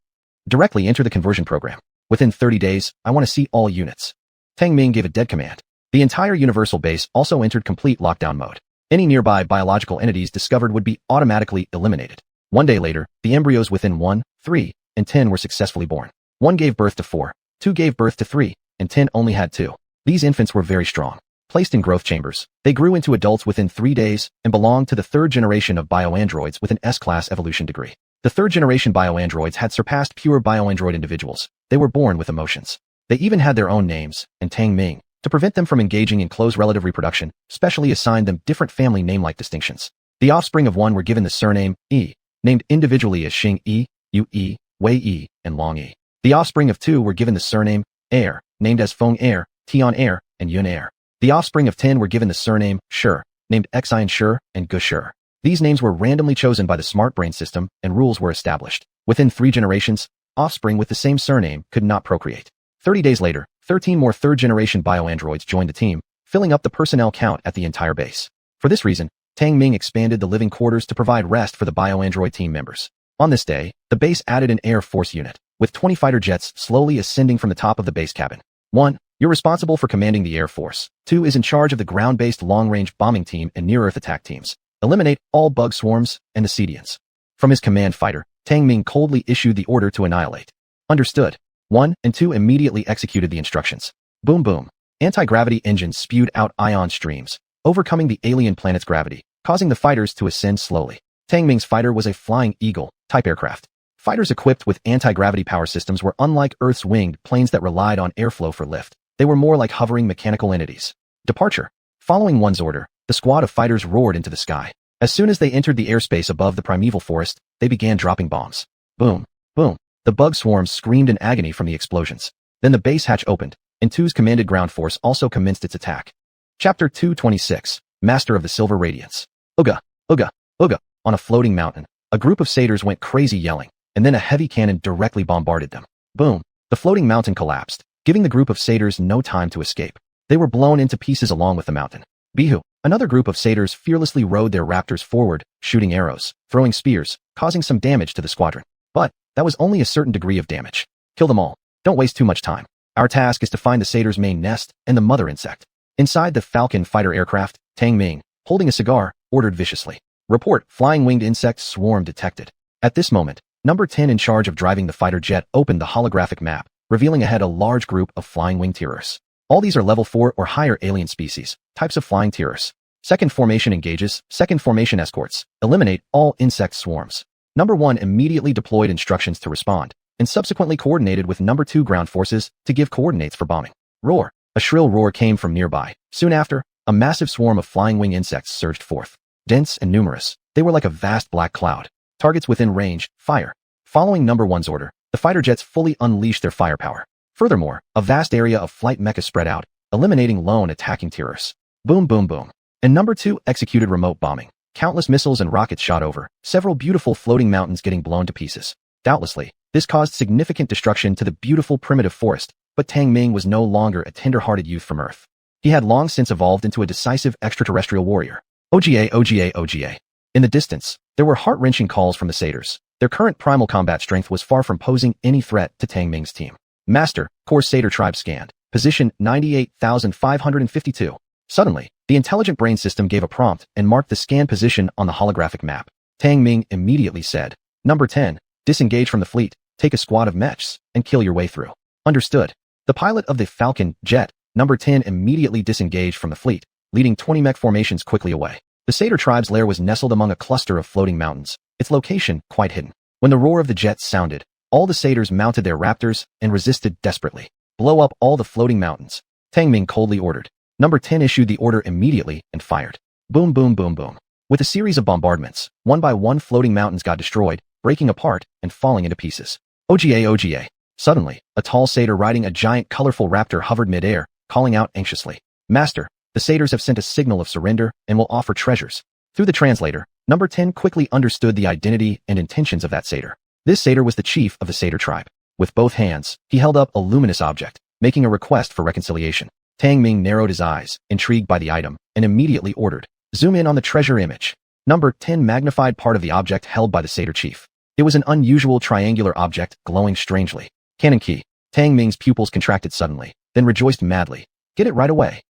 Directly enter the conversion program. Within 30 days, I want to see all units. Tang Ming gave a dead command. The entire Universal Base also entered complete lockdown mode. Any nearby biological entities discovered would be automatically eliminated. 1 day later, the embryos within 1, 3, and 10 were successfully born. 1 gave birth to 4, 2 gave birth to 3, and 10 only had 2. These infants were very strong. Placed in growth chambers, they grew into adults within 3 days and belonged to the third generation of bioandroids with an S-class evolution degree. The third generation bioandroids had surpassed pure bioandroid individuals. They were born with emotions. They even had their own names, and Tang Ming, to prevent them from engaging in close relative reproduction, specially assigned them different family name-like distinctions. The offspring of one were given the surname Yi, named individually as Xing Yi, Yu Yi, Wei Yi, and Long Yi. The offspring of 2 were given the surname Air, named as Feng Air, Tian Air, and Yun Air. The offspring of 10 were given the surname Shi, named Xian Shi and Gu Shi. These names were randomly chosen by the smart brain system, and rules were established. Within 3 generations, offspring with the same surname could not procreate. 30 days later, 13 more third-generation bioandroids joined the team, filling up the personnel count at the entire base. For this reason, Tang Ming expanded the living quarters to provide rest for the bioandroid team members. On this day, the base added an Air Force unit, with 20 fighter jets slowly ascending from the top of the base cabin. 1. You're responsible for commanding the Air Force. 2 is in charge of the ground-based long-range bombing team and near-Earth attack teams. Eliminate all bug swarms and the Cedians. From his command fighter, Tang Ming coldly issued the order to annihilate. Understood. 1 and 2 immediately executed the instructions. Boom boom. Anti-gravity engines spewed out ion streams, overcoming the alien planet's gravity, causing the fighters to ascend slowly. Tang Ming's fighter was a Flying Eagle type aircraft. Fighters equipped with anti-gravity power systems were unlike Earth's winged planes that relied on airflow for lift. They were more like hovering mechanical entities. Departure. Following one's order, the squad of fighters roared into the sky. As soon as they entered the airspace above the primeval forest, they began dropping bombs. Boom, boom. The bug swarms screamed in agony from the explosions. Then the base hatch opened, and 2's commanded ground force also commenced its attack. Chapter 226, Master of the Silver Radiance. Uga, uga, uga. On a floating mountain, a group of satyrs went crazy yelling, and then a heavy cannon directly bombarded them. Boom. The floating mountain collapsed, giving the group of satyrs no time to escape. They were blown into pieces along with the mountain. Bihu. Another group of satyrs fearlessly rode their raptors forward, shooting arrows, throwing spears, causing some damage to the squadron. But that was only a certain degree of damage. Kill them all. Don't waste too much time. Our task is to find the satyrs' main nest and the mother insect. Inside the Falcon fighter aircraft, Tang Ming, holding a cigar, ordered viciously. Report, flying winged insect swarm detected. At this moment, number 10 in charge of driving the fighter jet opened the holographic map, revealing ahead a large group of flying wing terrors. All these are level 4 or higher alien species, types of flying terrors. Second formation engages, second formation escorts. Eliminate all insect swarms. Number 1 immediately deployed instructions to respond, and subsequently coordinated with number 2 ground forces to give coordinates for bombing. Roar. A shrill roar came from nearby. Soon after, a massive swarm of flying wing insects surged forth. Dense and numerous, they were like a vast black cloud. Targets within range, fire. Following number 1's order, the fighter jets fully unleashed their firepower. Furthermore, a vast area of flight mecha spread out, eliminating lone attacking terrorists. Boom boom boom. And number 2 executed remote bombing. Countless missiles and rockets shot over, several beautiful floating mountains getting blown to pieces. Doubtlessly, this caused significant destruction to the beautiful primitive forest, but Tang Ming was no longer a tender-hearted youth from Earth. He had long since evolved into a decisive extraterrestrial warrior. Oga, Oga, Oga. In the distance, there were heart-wrenching calls from the satyrs. Their current primal combat strength was far from posing any threat to Tang Ming's team. Master, core satyr tribe scanned. Position 98,552. Suddenly, the intelligent brain system gave a prompt and marked the scan position on the holographic map. Tang Ming immediately said, Number 10, disengage from the fleet, take a squad of mechs, and kill your way through. Understood. The pilot of the Falcon jet, number 10 immediately disengaged from the fleet, leading 20 mech formations quickly away. The satyr tribe's lair was nestled among a cluster of floating mountains, its location quite hidden. When the roar of the jets sounded, all the satyrs mounted their raptors and resisted desperately. Blow up all the floating mountains. Tang Ming coldly ordered. Number 10 issued the order immediately and fired. Boom boom boom boom. With a series of bombardments, one by one floating mountains got destroyed, breaking apart and falling into pieces. Oga, Oga. Suddenly, a tall satyr riding a giant colorful raptor hovered mid-air, calling out anxiously. Master, the satyrs have sent a signal of surrender and will offer treasures. Through the translator, number 10 quickly understood the identity and intentions of that satyr. This satyr was the chief of the satyr tribe. With both hands, he held up a luminous object, making a request for reconciliation. Tang Ming narrowed his eyes, intrigued by the item, and immediately ordered, zoom in on the treasure image. Number 10 magnified part of the object held by the Satyr chief. It was an unusual triangular object glowing strangely. Cannon key. Tang Ming's pupils contracted suddenly, then rejoiced madly. Get it right away.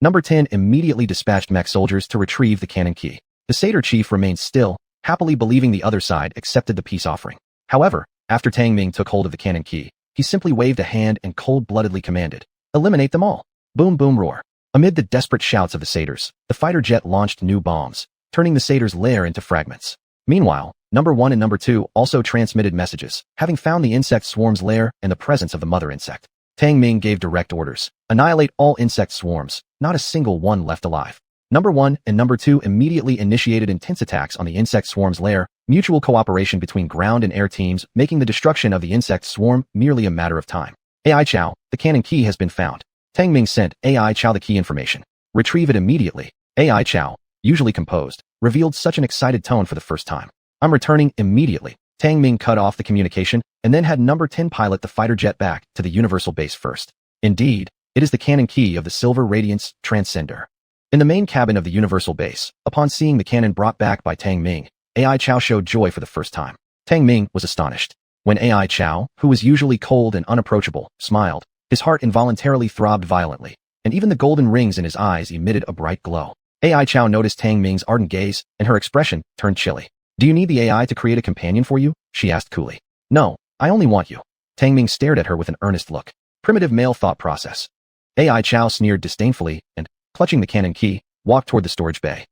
Number 10 immediately dispatched mech soldiers to retrieve the cannon key. The Satyr chief remained still, happily believing the other side accepted the peace offering. However, after Tang Ming took hold of the cannon key, he simply waved a hand and cold-bloodedly commanded, "Eliminate them all." Boom boom roar. Amid the desperate shouts of the satyrs, the fighter jet launched new bombs, turning the satyr's lair into fragments. Meanwhile, Number 1 and Number 2 also transmitted messages, having found the insect swarm's lair and the presence of the mother insect. Tang Ming gave direct orders: annihilate all insect swarms, not a single one left alive. Number 1 and Number 2 immediately initiated intense attacks on the insect swarm's lair, mutual cooperation between ground and air teams making the destruction of the insect swarm merely a matter of time. AI Chow, the cannon key has been found. Tang Ming sent AI Chow the key information. Retrieve it immediately. AI Chow, usually composed, revealed such an excited tone for the first time. I'm returning immediately. Tang Ming cut off the communication and then had Number 10 pilot the fighter jet back to the Universal Base first. Indeed, it is the cannon key of the Silver Radiance Transcender. In the main cabin of the Universal Base, upon seeing the cannon brought back by Tang Ming, AI Chow showed joy for the first time. Tang Ming was astonished. When AI Chow, who was usually cold and unapproachable, smiled, his heart involuntarily throbbed violently, and even the golden rings in his eyes emitted a bright glow. AI Chow noticed Tang Ming's ardent gaze, and her expression turned chilly. Do you need the AI to create a companion for you? She asked coolly. No, I only want you. Tang Ming stared at her with an earnest look. Primitive male thought process. AI Chow sneered disdainfully and, clutching the cannon key, walked toward the storage bay.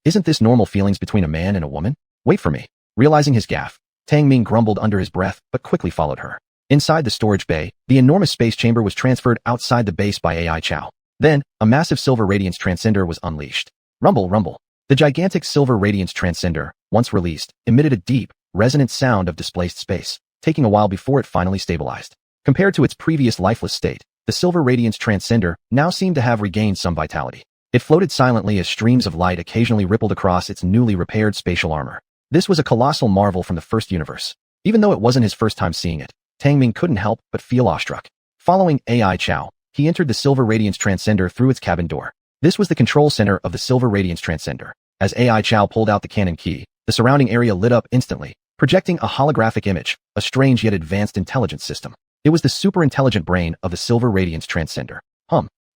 Isn't this normal feelings between a man and a woman? Wait for me. Realizing his gaffe, Tang Ming grumbled under his breath but quickly followed her. Inside the storage bay, the enormous space chamber was transferred outside the base by AI Chow. Then, a massive Silver Radiance Transcender was unleashed. Rumble, rumble. The gigantic Silver Radiance Transcender, once released, emitted a deep, resonant sound of displaced space, taking a while before it finally stabilized. Compared to its previous lifeless state, the Silver Radiance Transcender now seemed to have regained some vitality. It floated silently as streams of light occasionally rippled across its newly repaired spatial armor. This was a colossal marvel from the first universe. Even though it wasn't his first time seeing it, Tang Ming couldn't help but feel awestruck. Following AI Chow, he entered the Silver Radiance Transcender through its cabin door. This was the control center of the Silver Radiance Transcender. As AI Chow pulled out the cannon key, the surrounding area lit up instantly, projecting a holographic image, a strange yet advanced intelligence system. It was the super-intelligent brain of the Silver Radiance Transcender.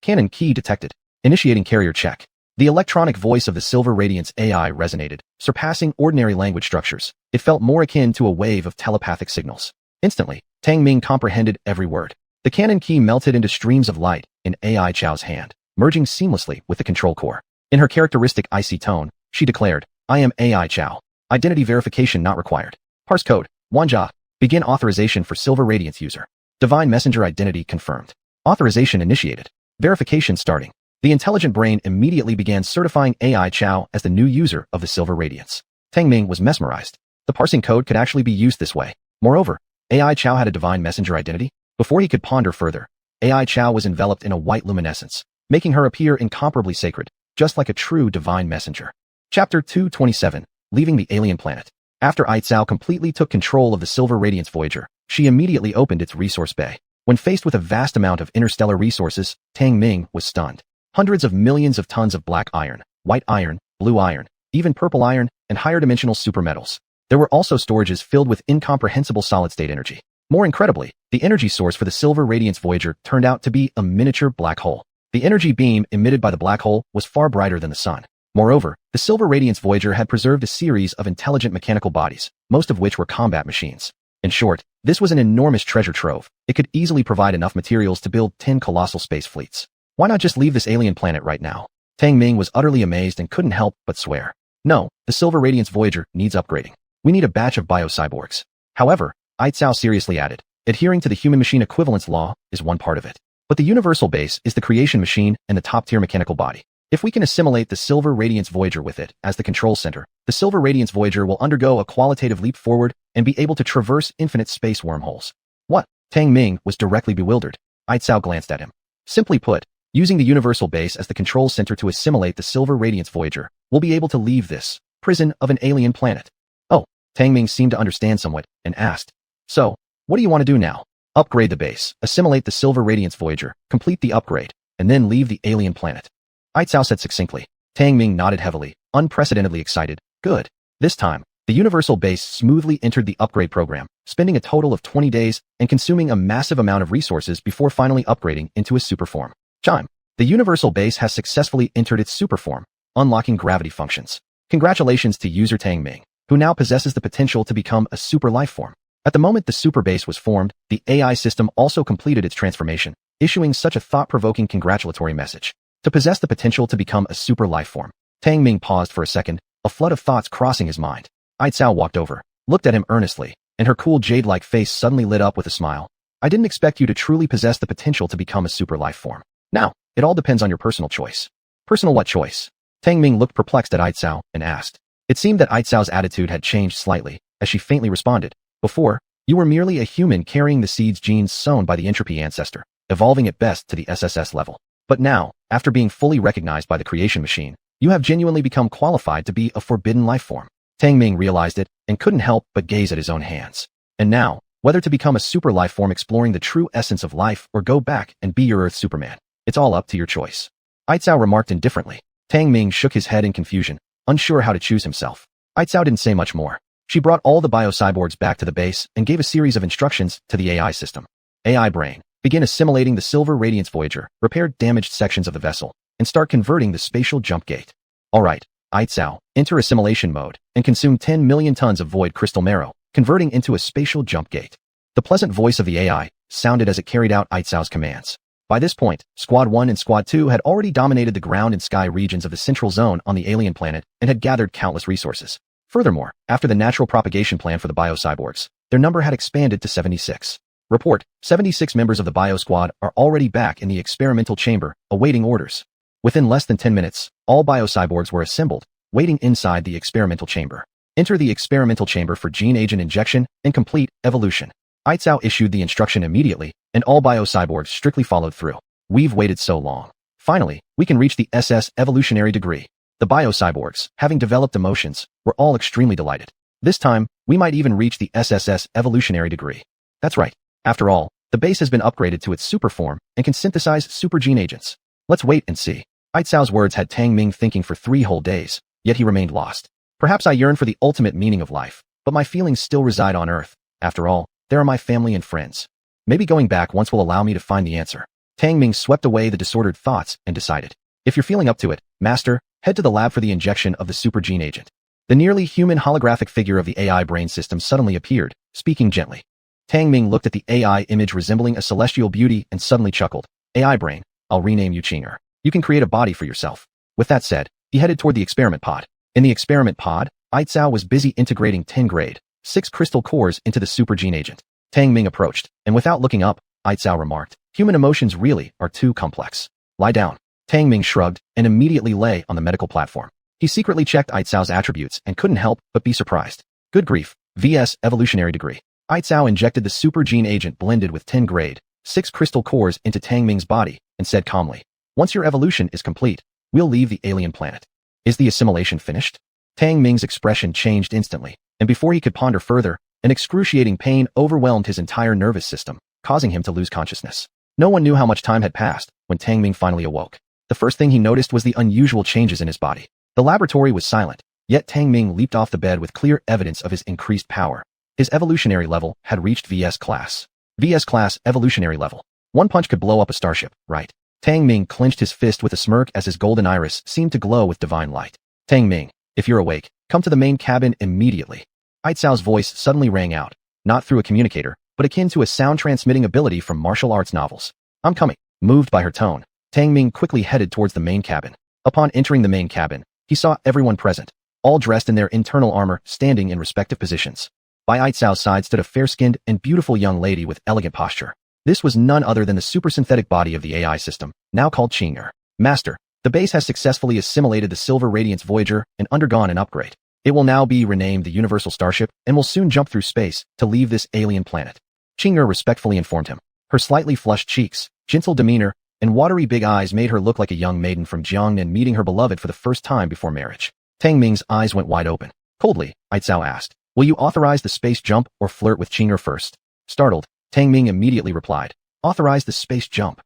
Cannon key detected. Initiating carrier check. The electronic voice of the Silver Radiance AI resonated, surpassing ordinary language structures. It felt more akin to a wave of telepathic signals. Instantly, Tang Ming comprehended every word. The cannon key melted into streams of light in AI Chow's hand, merging seamlessly with the control core. In her characteristic icy tone, she declared, I am AI Chow. Identity verification not required. Parse code, Wanja. Begin authorization for Silver Radiance user. Divine Messenger identity confirmed. Authorization initiated. Verification starting. The intelligent brain immediately began certifying AI Chow as the new user of the Silver Radiance. Tang Ming was mesmerized. The parsing code could actually be used this way. Moreover, AI Chow had a Divine Messenger identity. Before he could ponder further, AI Chow was enveloped in a white luminescence, making her appear incomparably sacred, just like a true Divine Messenger. Chapter 227, Leaving the Alien Planet. After Ai Cao completely took control of the Silver Radiance Voyager, she immediately opened its resource bay. When faced with a vast amount of interstellar resources, Tang Ming was stunned. Hundreds of millions of tons of black iron, white iron, blue iron, even purple iron, and higher-dimensional supermetals. There were also storages filled with incomprehensible solid-state energy. More incredibly, the energy source for the Silver Radiance Voyager turned out to be a miniature black hole. The energy beam emitted by the black hole was far brighter than the sun. Moreover, the Silver Radiance Voyager had preserved a series of intelligent mechanical bodies, most of which were combat machines. In short, this was an enormous treasure trove. It could easily provide enough materials to build 10 colossal space fleets. Why not just leave this alien planet right now? Tang Ming was utterly amazed and couldn't help but swear. No, the Silver Radiance Voyager needs upgrading. We need a batch of biocyborgs. However, Ai Cao seriously added, adhering to the human-machine equivalence law is one part of it. But the universal base is the creation machine and the top-tier mechanical body. If we can assimilate the Silver Radiance Voyager with it as the control center, the Silver Radiance Voyager will undergo a qualitative leap forward and be able to traverse infinite space wormholes. What? Tang Ming was directly bewildered. Ai Cao glanced at him. Simply put, using the universal base as the control center to assimilate the Silver Radiance Voyager, we'll be able to leave this prison of an alien planet. Oh, Tang Ming seemed to understand somewhat and asked, so, what do you want to do now? Upgrade the base, assimilate the Silver Radiance Voyager, complete the upgrade, and then leave the alien planet. Ai Cao said succinctly. Tang Ming nodded heavily, unprecedentedly excited. Good. This time, the Universal Base smoothly entered the upgrade program, spending a total of 20 days and consuming a massive amount of resources before finally upgrading into a super form. Chime. The Universal Base has successfully entered its super form, unlocking gravity functions. Congratulations to user Tang Ming, who now possesses the potential to become a super life form. At the moment the super base was formed, the AI system also completed its transformation, issuing such a thought-provoking congratulatory message. To possess the potential to become a super life form. Tang Ming paused for a second, a flood of thoughts crossing his mind. Ai Cao walked over, looked at him earnestly, and her cool jade-like face suddenly lit up with a smile. I didn't expect you to truly possess the potential to become a super life form. Now, it all depends on your personal choice. Personal what choice? Tang Ming looked perplexed at Ai Cao and asked. It seemed that Ai Cao's attitude had changed slightly, as she faintly responded. Before, you were merely a human carrying the seed's genes sown by the entropy ancestor, evolving at best to the SSS level. But now, after being fully recognized by the creation machine, you have genuinely become qualified to be a forbidden life form. Tang Ming realized it and couldn't help but gaze at his own hands. And now, whether to become a super life form exploring the true essence of life or go back and be your Earth Superman, it's all up to your choice. Ai Cao remarked indifferently. Tang Ming shook his head in confusion, unsure how to choose himself. Ai Cao didn't say much more. She brought all the biocyborgs back to the base and gave a series of instructions to the AI system. AI brain, begin assimilating the Silver Radiance Voyager, repair damaged sections of the vessel, and start converting the spatial jump gate. Alright, Ai Cao, enter assimilation mode, and consume 10 million tons of void crystal marrow, converting into a spatial jump gate. The pleasant voice of the AI sounded as it carried out Ai Cao's commands. By this point, Squad 1 and Squad 2 had already dominated the ground and sky regions of the central zone on the alien planet and had gathered countless resources. Furthermore, after the natural propagation plan for the biocyborgs, their number had expanded to 76. Report, 76 members of the Bio Squad are already back in the experimental chamber, awaiting orders. Within less than 10 minutes, all biocyborgs were assembled, waiting inside the experimental chamber. Enter the experimental chamber for gene agent injection and complete evolution. Ai Cao issued the instruction immediately, and all biocyborgs strictly followed through. We've waited so long. Finally, we can reach the SS evolutionary degree. The biocyborgs, having developed emotions, were all extremely delighted. This time, we might even reach the SSS evolutionary degree. That's right. After all, the base has been upgraded to its super form and can synthesize super gene agents. Let's wait and see. Ai Cao's words had Tang Ming thinking for 3 whole days, yet he remained lost. Perhaps I yearn for the ultimate meaning of life, but my feelings still reside on Earth. After all, there are my family and friends. Maybe going back once will allow me to find the answer. Tang Ming swept away the disordered thoughts and decided. If you're feeling up to it, Master, head to the lab for the injection of the super gene agent. The nearly human holographic figure of the AI brain system suddenly appeared, speaking gently. Tang Ming looked at the AI image resembling a celestial beauty and suddenly chuckled. AI brain, I'll rename you Qinger. You can create a body for yourself. With that said, he headed toward the experiment pod. In the experiment pod, Ai Cao was busy integrating 10 grade, 6 crystal cores into the super gene agent. Tang Ming approached, and without looking up, Ai Cao remarked, human emotions really are too complex. Lie down. Tang Ming shrugged and immediately lay on the medical platform. He secretly checked Ai Cao's attributes and couldn't help but be surprised. Good grief, VS evolutionary degree. Ai Cao injected the super gene agent blended with 10 grade, 6 crystal cores into Tang Ming's body and said calmly, once your evolution is complete, we'll leave the alien planet. Is the assimilation finished? Tang Ming's expression changed instantly, and before he could ponder further, an excruciating pain overwhelmed his entire nervous system, causing him to lose consciousness. No one knew how much time had passed when Tang Ming finally awoke. The first thing he noticed was the unusual changes in his body. The laboratory was silent, yet Tang Ming leaped off the bed with clear evidence of his increased power. His evolutionary level had reached VS class. VS class evolutionary level. One punch could blow up a starship, right? Tang Ming clenched his fist with a smirk as his golden iris seemed to glow with divine light. Tang Ming, if you're awake, come to the main cabin immediately. Ai Cao's voice suddenly rang out, not through a communicator, but akin to a sound-transmitting ability from martial arts novels. I'm coming. Moved by her tone, Tang Ming quickly headed towards the main cabin. Upon entering the main cabin, he saw everyone present, all dressed in their internal armor, standing in respective positions. By Ai Cao's side stood a fair-skinned and beautiful young lady with elegant posture. This was none other than the super-synthetic body of the AI system, now called Qinger. Master, the base has successfully assimilated the Silver Radiance Voyager and undergone an upgrade. It will now be renamed the Universal Starship and will soon jump through space to leave this alien planet. Qinger respectfully informed him. Her slightly flushed cheeks, gentle demeanor, and watery big eyes made her look like a young maiden from Jiangnan meeting her beloved for the first time before marriage. Tang Ming's eyes went wide open. Coldly, Ai Cao asked, will you authorize the space jump or flirt with Qinger first? Startled, Tang Ming immediately replied, authorize the space jump.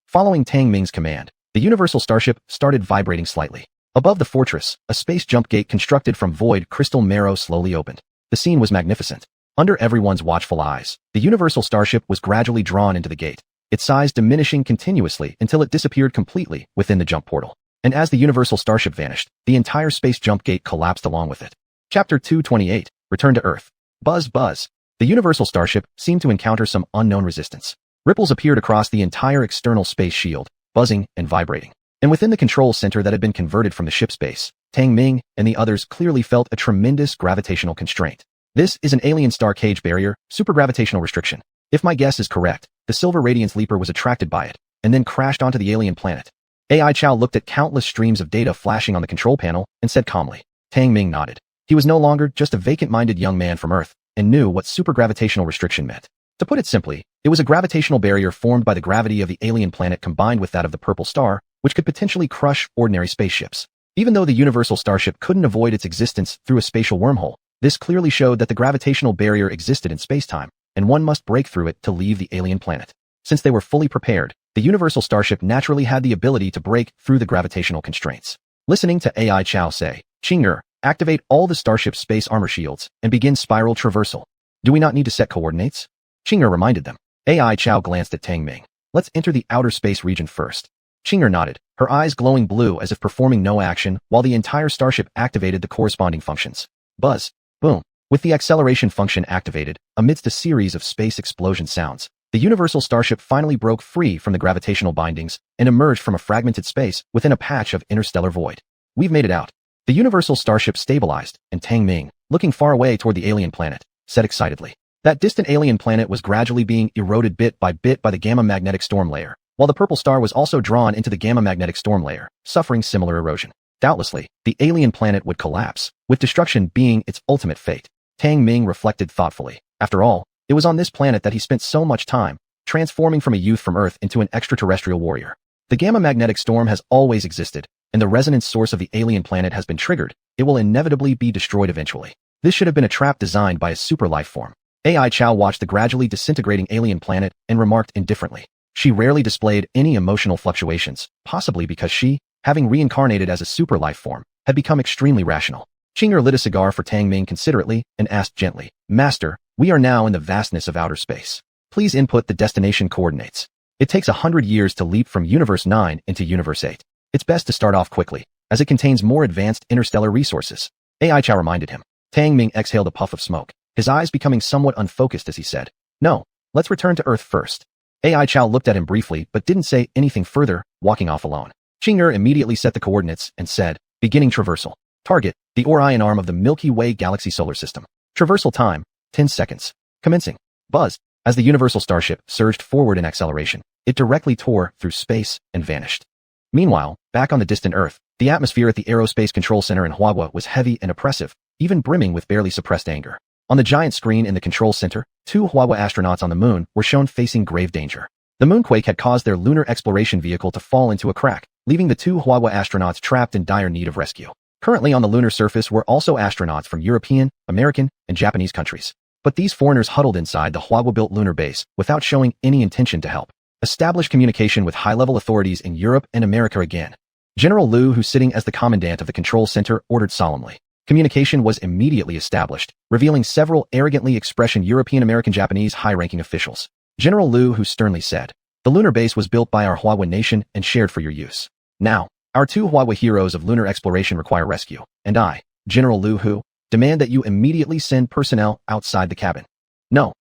Following Tang Ming's command, the Universal Starship started vibrating slightly. Above the fortress, a space jump gate constructed from void crystal marrow slowly opened. The scene was magnificent. Under everyone's watchful eyes, the Universal Starship was gradually drawn into the gate, its size diminishing continuously until it disappeared completely within the jump portal. And as the Universal Starship vanished, the entire space jump gate collapsed along with it. Chapter 228, Return to Earth. Buzz, buzz. The Universal Starship seemed to encounter some unknown resistance. Ripples appeared across the entire external space shield, buzzing and vibrating. And within the control center that had been converted from the ship's base, Tang Ming and the others clearly felt a tremendous gravitational constraint. This is an alien star cage barrier, supergravitational restriction. If my guess is correct, the Silver Radiance Leaper was attracted by it, and then crashed onto the alien planet. AI Chow looked at countless streams of data flashing on the control panel and said calmly. Tang Ming nodded. He was no longer just a vacant-minded young man from Earth, and knew what supergravitational restriction meant. To put it simply, it was a gravitational barrier formed by the gravity of the alien planet combined with that of the purple star, which could potentially crush ordinary spaceships. Even though the Universal Starship couldn't avoid its existence through a spatial wormhole, this clearly showed that the gravitational barrier existed in spacetime, and one must break through it to leave the alien planet. Since they were fully prepared, the Universal Starship naturally had the ability to break through the gravitational constraints. Listening to AI Chow say, Qing'er, activate all the Starship's space armor shields and begin spiral traversal. Do we not need to set coordinates? Qing'er reminded them. AI Chow glanced at Tang Ming. Let's enter the outer space region first. Qing'er nodded, her eyes glowing blue as if performing no action while the entire starship activated the corresponding functions. Buzz. Boom. With the acceleration function activated, amidst a series of space explosion sounds, the Universal Starship finally broke free from the gravitational bindings and emerged from a fragmented space within a patch of interstellar void. We've made it out. The Universal Starship stabilized, and Tang Ming, looking far away toward the alien planet, said excitedly. That distant alien planet was gradually being eroded bit by the gamma magnetic storm layer, while the purple star was also drawn into the gamma magnetic storm layer, suffering similar erosion. Doubtlessly, the alien planet would collapse, with destruction being its ultimate fate. Tang Ming reflected thoughtfully. After all, it was on this planet that he spent so much time, transforming from a youth from Earth into an extraterrestrial warrior. The gamma magnetic storm has always existed, and the resonance source of the alien planet has been triggered. It will inevitably be destroyed eventually. This should have been a trap designed by a super life form. AI Chow watched the gradually disintegrating alien planet and remarked indifferently. She rarely displayed any emotional fluctuations, possibly because she, having reincarnated as a super life form, had become extremely rational. Qing'er lit a cigar for Tang Ming considerately and asked gently, Master, we are now in the vastness of outer space. Please input the destination coordinates. It takes 100 years to leap from Universe 9 into Universe 8. It's best to start off quickly, as it contains more advanced interstellar resources. AI Chow reminded him. Tang Ming exhaled a puff of smoke, his eyes becoming somewhat unfocused as he said, No, let's return to Earth first. AI Chow looked at him briefly but didn't say anything further, walking off alone. Qing'er immediately set the coordinates and said, Beginning traversal. Target, the Orion arm of the Milky Way galaxy solar system. Traversal time, 10 seconds. Commencing. Buzz. As the Universal Starship surged forward in acceleration, it directly tore through space and vanished. Meanwhile, back on the distant Earth, the atmosphere at the Aerospace Control Center in Huagua was heavy and oppressive, even brimming with barely suppressed anger. On the giant screen in the control center, 2 Huagua astronauts on the moon were shown facing grave danger. The moonquake had caused their lunar exploration vehicle to fall into a crack, leaving the 2 Huagua astronauts trapped in dire need of rescue. Currently on the lunar surface were also astronauts from European, American, and Japanese countries. But these foreigners huddled inside the Huagua-built lunar base without showing any intention to help. Establish communication with high-level authorities in Europe and America again. General Liu, who sitting as the commandant of the control center, ordered solemnly. Communication was immediately established, revealing several arrogantly expressioned European American Japanese high-ranking officials. General Liu, who sternly said, The lunar base was built by our Huagua nation and shared for your use. Now, our 2 Huagua heroes of lunar exploration require rescue, and I, General Liu Hu, demand that you immediately send personnel outside the cabin. No.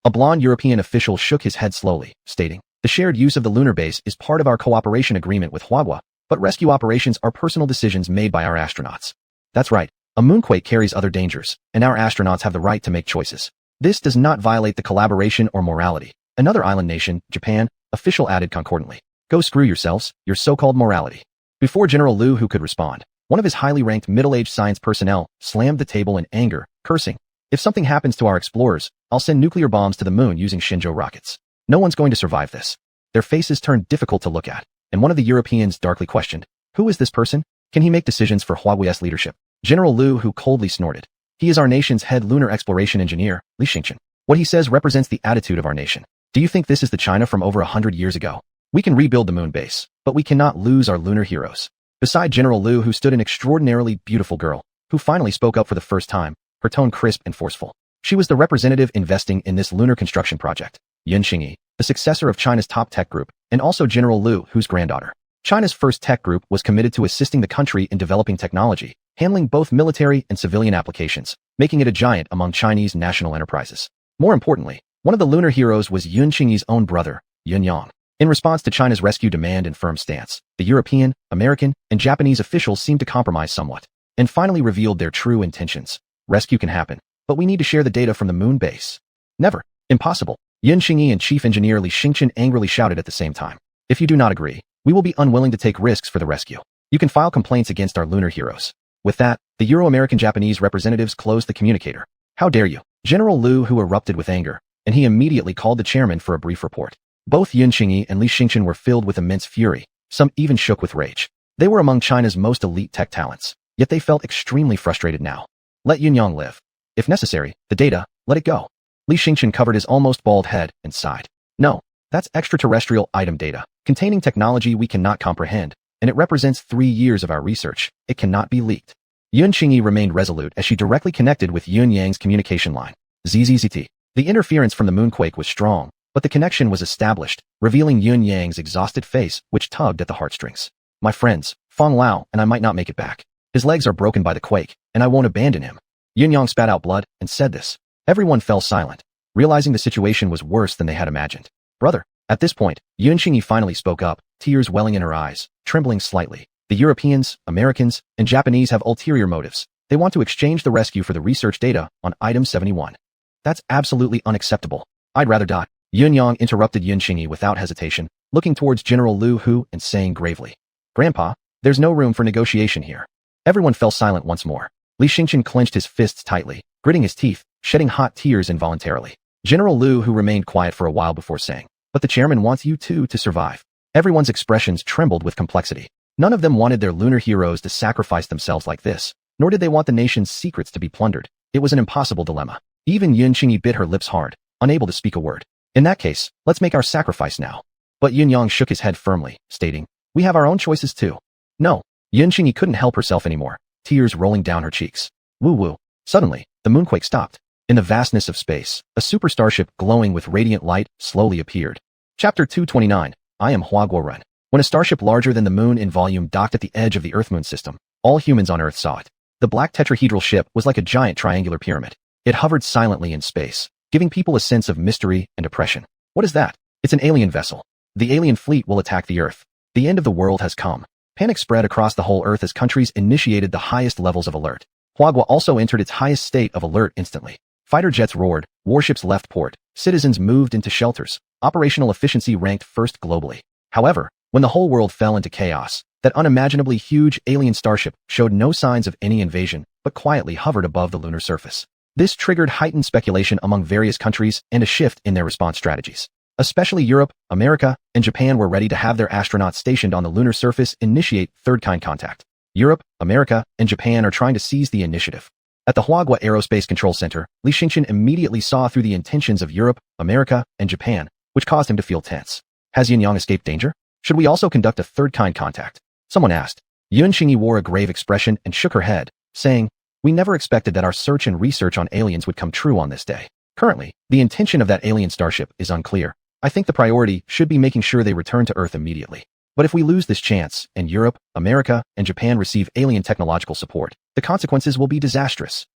A blonde European official shook his head slowly, stating, The shared use of the lunar base is part of our cooperation agreement with Huagua, but rescue operations are personal decisions made by our astronauts. That's right, a moonquake carries other dangers, and our astronauts have the right to make choices. This does not violate the collaboration or morality. Another island nation, Japan, official added concordantly. Go screw yourselves, your so-called morality. Before General Liu Hu could respond, one of his highly ranked middle-aged science personnel slammed the table in anger, cursing, If something happens to our explorers, I'll send nuclear bombs to the moon using Shenzhou rockets. No one's going to survive this. Their faces turned difficult to look at, and one of the Europeans darkly questioned, Who is this person? Can he make decisions for Huawei's leadership? General Liu Hu coldly snorted. He is our nation's head lunar exploration engineer, Li Xingchen. What he says represents the attitude of our nation. Do you think this is the China from over 100 years ago? We can rebuild the moon base, but we cannot lose our lunar heroes. Beside General Liu, who stood an extraordinarily beautiful girl, who finally spoke up for the first time, her tone crisp and forceful. She was the representative investing in this lunar construction project, Yun Xingyi, the successor of China's top tech group, and also General Liu, whose granddaughter. China's first tech group was committed to assisting the country in developing technology, handling both military and civilian applications, making it a giant among Chinese national enterprises. More importantly, one of the lunar heroes was Yun Xingyi's own brother, Yun Yang. In response to China's rescue demand and firm stance, the European, American, and Japanese officials seemed to compromise somewhat, and finally revealed their true intentions. Rescue can happen, but we need to share the data from the moon base. Never. Impossible. Yun Xingyi and Chief Engineer Li Xingchen angrily shouted at the same time. If you do not agree, we will be unwilling to take risks for the rescue. You can file complaints against our lunar heroes. With that, the Euro-American Japanese representatives closed the communicator. How dare you? General Liu, who erupted with anger, and he immediately called the chairman for a brief report. Both Yun Xingyi and Li Xingchen were filled with immense fury. Some even shook with rage. They were among China's most elite tech talents, yet they felt extremely frustrated now. Let Yun Yang live. If necessary, the data, let it go. Li Xingchen covered his almost bald head and sighed. No, that's extraterrestrial item data, containing technology we cannot comprehend, and it represents 3 years of our research. It cannot be leaked. Yun Xingyi remained resolute as she directly connected with Yun Yang's communication line. ZZZT. The interference from the moonquake was strong, but the connection was established, revealing Yun Yang's exhausted face, which tugged at the heartstrings. My friends, Fong Lao and I might not make it back. His legs are broken by the quake, and I won't abandon him. Yun Yang spat out blood and said this. Everyone fell silent, realizing the situation was worse than they had imagined. Brother. At this point, Yun Xingyi finally spoke up, tears welling in her eyes, trembling slightly. The Europeans, Americans, and Japanese have ulterior motives. They want to exchange the rescue for the research data on Item 71. That's absolutely unacceptable. I'd rather die. Yun Yang interrupted Yun Xingyi without hesitation, looking towards General Liu Hu and saying gravely, Grandpa, there's no room for negotiation here. Everyone fell silent once more. Li Xingchen clenched his fists tightly, gritting his teeth, shedding hot tears involuntarily. General Liu Hu remained quiet for a while before saying, but the chairman wants you two to survive. Everyone's expressions trembled with complexity. None of them wanted their lunar heroes to sacrifice themselves like this, nor did they want the nation's secrets to be plundered. It was an impossible dilemma. Even Yun Xingyi bit her lips hard, unable to speak a word. In that case, let's make our sacrifice now. But Yun Yang shook his head firmly, stating, we have our own choices too. No. Yun Xingyi couldn't help herself anymore, tears rolling down her cheeks. Woo-woo. Suddenly, the moonquake stopped. In the vastness of space, a super starship glowing with radiant light slowly appeared. Chapter 229, I am Huaguoren. When a starship larger than the moon in volume docked at the edge of the Earth-Moon system, all humans on Earth saw it. The black tetrahedral ship was like a giant triangular pyramid. It hovered silently in space, giving people a sense of mystery and oppression. What is that? It's an alien vessel. The alien fleet will attack the Earth. The end of the world has come. Panic spread across the whole Earth as countries initiated the highest levels of alert. Huagua also entered its highest state of alert instantly. Fighter jets roared, warships left port, citizens moved into shelters. Operational efficiency ranked first globally. However, when the whole world fell into chaos, that unimaginably huge alien starship showed no signs of any invasion, but quietly hovered above the lunar surface. This triggered heightened speculation among various countries and a shift in their response strategies. Especially Europe, America, and Japan were ready to have their astronauts stationed on the lunar surface initiate third-kind contact. Europe, America, and Japan are trying to seize the initiative. At the Huagua Aerospace Control Center, Li Xingchen immediately saw through the intentions of Europe, America, and Japan, which caused him to feel tense. Has Yin Yang escaped danger? Should we also conduct a third-kind contact? Someone asked. Yun Xingyi wore a grave expression and shook her head, saying, we never expected that our search and research on aliens would come true on this day. Currently, the intention of that alien starship is unclear. I think the priority should be making sure they return to Earth immediately. But if we lose this chance, and Europe, America, and Japan receive alien technological support, the consequences will be disastrous.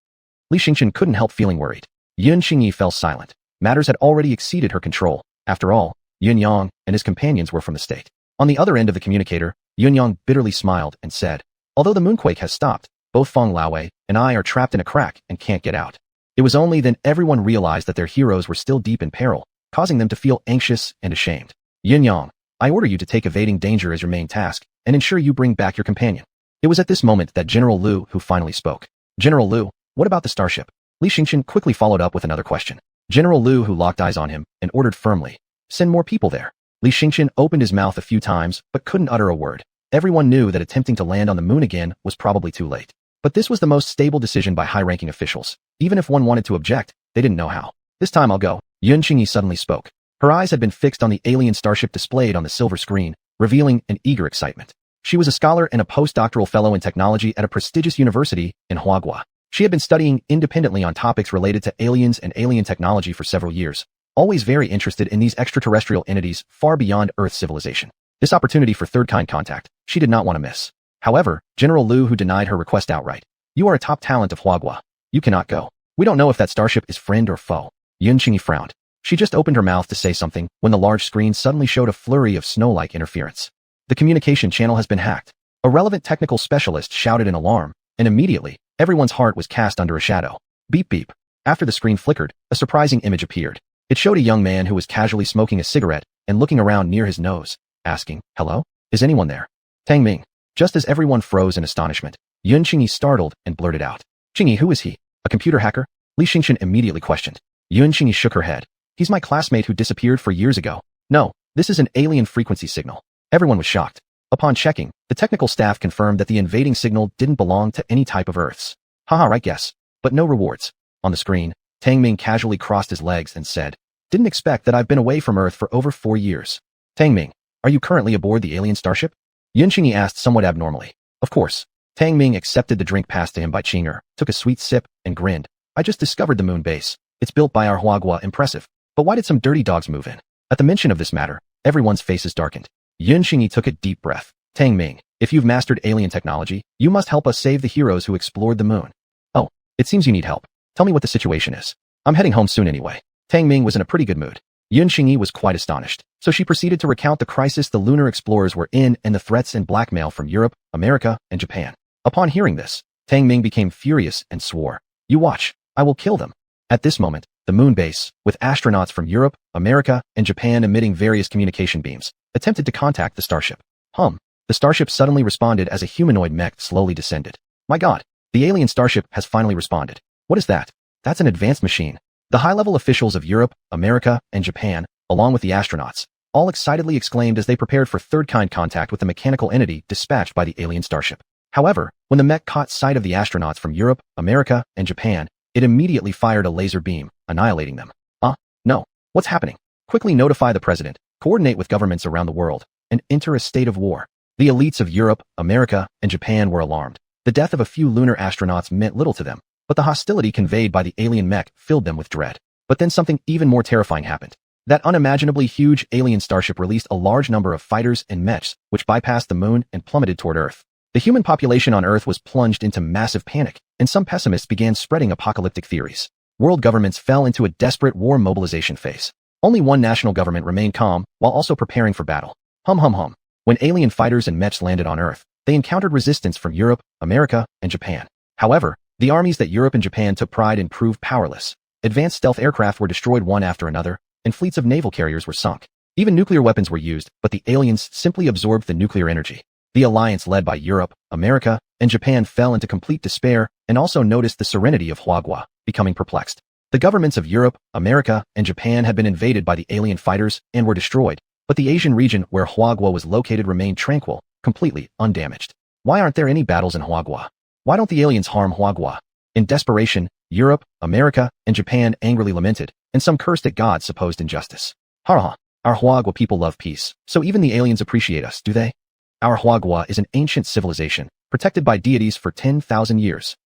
Li Xingchen couldn't help feeling worried. Yun Xingyi fell silent. Matters had already exceeded her control. After all, Yun Yang and his companions were from the state. On the other end of the communicator, Yun Yang bitterly smiled and said, although the moonquake has stopped, both Fong Laowei and I are trapped in a crack and can't get out. It was only then everyone realized that their heroes were still deep in peril, causing them to feel anxious and ashamed. Yin Yang, I order you to take evading danger as your main task and ensure you bring back your companion. It was at this moment that General Liu Hu finally spoke. General Liu, what about the starship? Li Xingchen quickly followed up with another question. General Liu Hu locked eyes on him and ordered firmly, send more people there. Li Xingchen opened his mouth a few times but couldn't utter a word. Everyone knew that attempting to land on the moon again was probably too late. But this was the most stable decision by high-ranking officials. Even if one wanted to object, they didn't know how. This time I'll go. Yun Xingyi suddenly spoke. Her eyes had been fixed on the alien starship displayed on the silver screen, revealing an eager excitement. She was a scholar and a postdoctoral fellow in technology at a prestigious university in Huagua. She had been studying independently on topics related to aliens and alien technology for several years, always very interested in these extraterrestrial entities far beyond Earth civilization. This opportunity for third-kind contact, she did not want to miss. However, General Liu Hu denied her request outright. You are a top talent of Huagua. You cannot go. We don't know if that starship is friend or foe. Yun Qingyi frowned. She just opened her mouth to say something when the large screen suddenly showed a flurry of snow-like interference. The communication channel has been hacked. A relevant technical specialist shouted in alarm, and immediately, everyone's heart was cast under a shadow. Beep beep. After the screen flickered, a surprising image appeared. It showed a young man who was casually smoking a cigarette and looking around near his nose, asking, "Hello? Is anyone there?" Tang Ming. Just as everyone froze in astonishment, Yun Qingyi startled and blurted out, "Qingyi, who is he? A computer hacker?" Li Xingshan immediately questioned. Yun Qingyi shook her head. "He's my classmate who disappeared 4 years ago. No, this is an alien frequency signal." Everyone was shocked. Upon checking, the technical staff confirmed that the invading signal didn't belong to any type of Earths. Haha, right guess. But no rewards. On the screen, Tang Ming casually crossed his legs and said, "Didn't expect that I've been away from Earth for over 4 years. Tang Ming, are you currently aboard the alien starship?" Yun Qingyi asked somewhat abnormally. Of course. Tang Ming accepted the drink passed to him by Qinger, took a sweet sip, and grinned. "I just discovered the moon base. It's built by our Huagua. Impressive. But why did some dirty dogs move in?" At the mention of this matter, everyone's faces darkened. Yun Qingyi took a deep breath. "Tang Ming, if you've mastered alien technology, you must help us save the heroes who explored the moon." "Oh, it seems you need help. Tell me what the situation is. I'm heading home soon anyway." Tang Ming was in a pretty good mood. Yun Qingyi was quite astonished, so she proceeded to recount the crisis the lunar explorers were in and the threats and blackmail from Europe, America, and Japan. Upon hearing this, Tang Ming became furious and swore, "You watch, I will kill them." At this moment, the moon base, with astronauts from Europe, America, and Japan emitting various communication beams, attempted to contact the starship. The starship suddenly responded as a humanoid mech slowly descended. "My god, the alien starship has finally responded. What is that? That's an advanced machine." The high-level officials of Europe, America, and Japan, along with the astronauts, all excitedly exclaimed as they prepared for third-kind contact with the mechanical entity dispatched by the alien starship. However, when the mech caught sight of the astronauts from Europe, America, and Japan, it immediately fired a laser beam, annihilating them. No. What's happening? Quickly notify the president, coordinate with governments around the world, and enter a state of war. The elites of Europe, America, and Japan were alarmed. The death of a few lunar astronauts meant little to them, but the hostility conveyed by the alien mech filled them with dread. But then something even more terrifying happened. That unimaginably huge alien starship released a large number of fighters and mechs, which bypassed the moon and plummeted toward Earth. The human population on Earth was plunged into massive panic, and some pessimists began spreading apocalyptic theories. World governments fell into a desperate war mobilization phase. Only one national government remained calm, while also preparing for battle. When alien fighters and mechs landed on Earth, they encountered resistance from Europe, America, and Japan. However, the armies that Europe and Japan took pride in proved powerless. Advanced stealth aircraft were destroyed one after another, and fleets of naval carriers were sunk. Even nuclear weapons were used, but the aliens simply absorbed the nuclear energy. The alliance led by Europe, America, and Japan fell into complete despair and also noticed the serenity of Huagua, becoming perplexed. The governments of Europe, America, and Japan had been invaded by the alien fighters and were destroyed, but the Asian region where Huagua was located remained tranquil, completely undamaged. Why aren't there any battles in Huagua? Why don't the aliens harm Huagua? In desperation, Europe, America, and Japan angrily lamented, and some cursed at God's supposed injustice. Our Huagua people love peace, so even the aliens appreciate us, do they? Our Huagua is an ancient civilization, protected by deities for 10,000 years.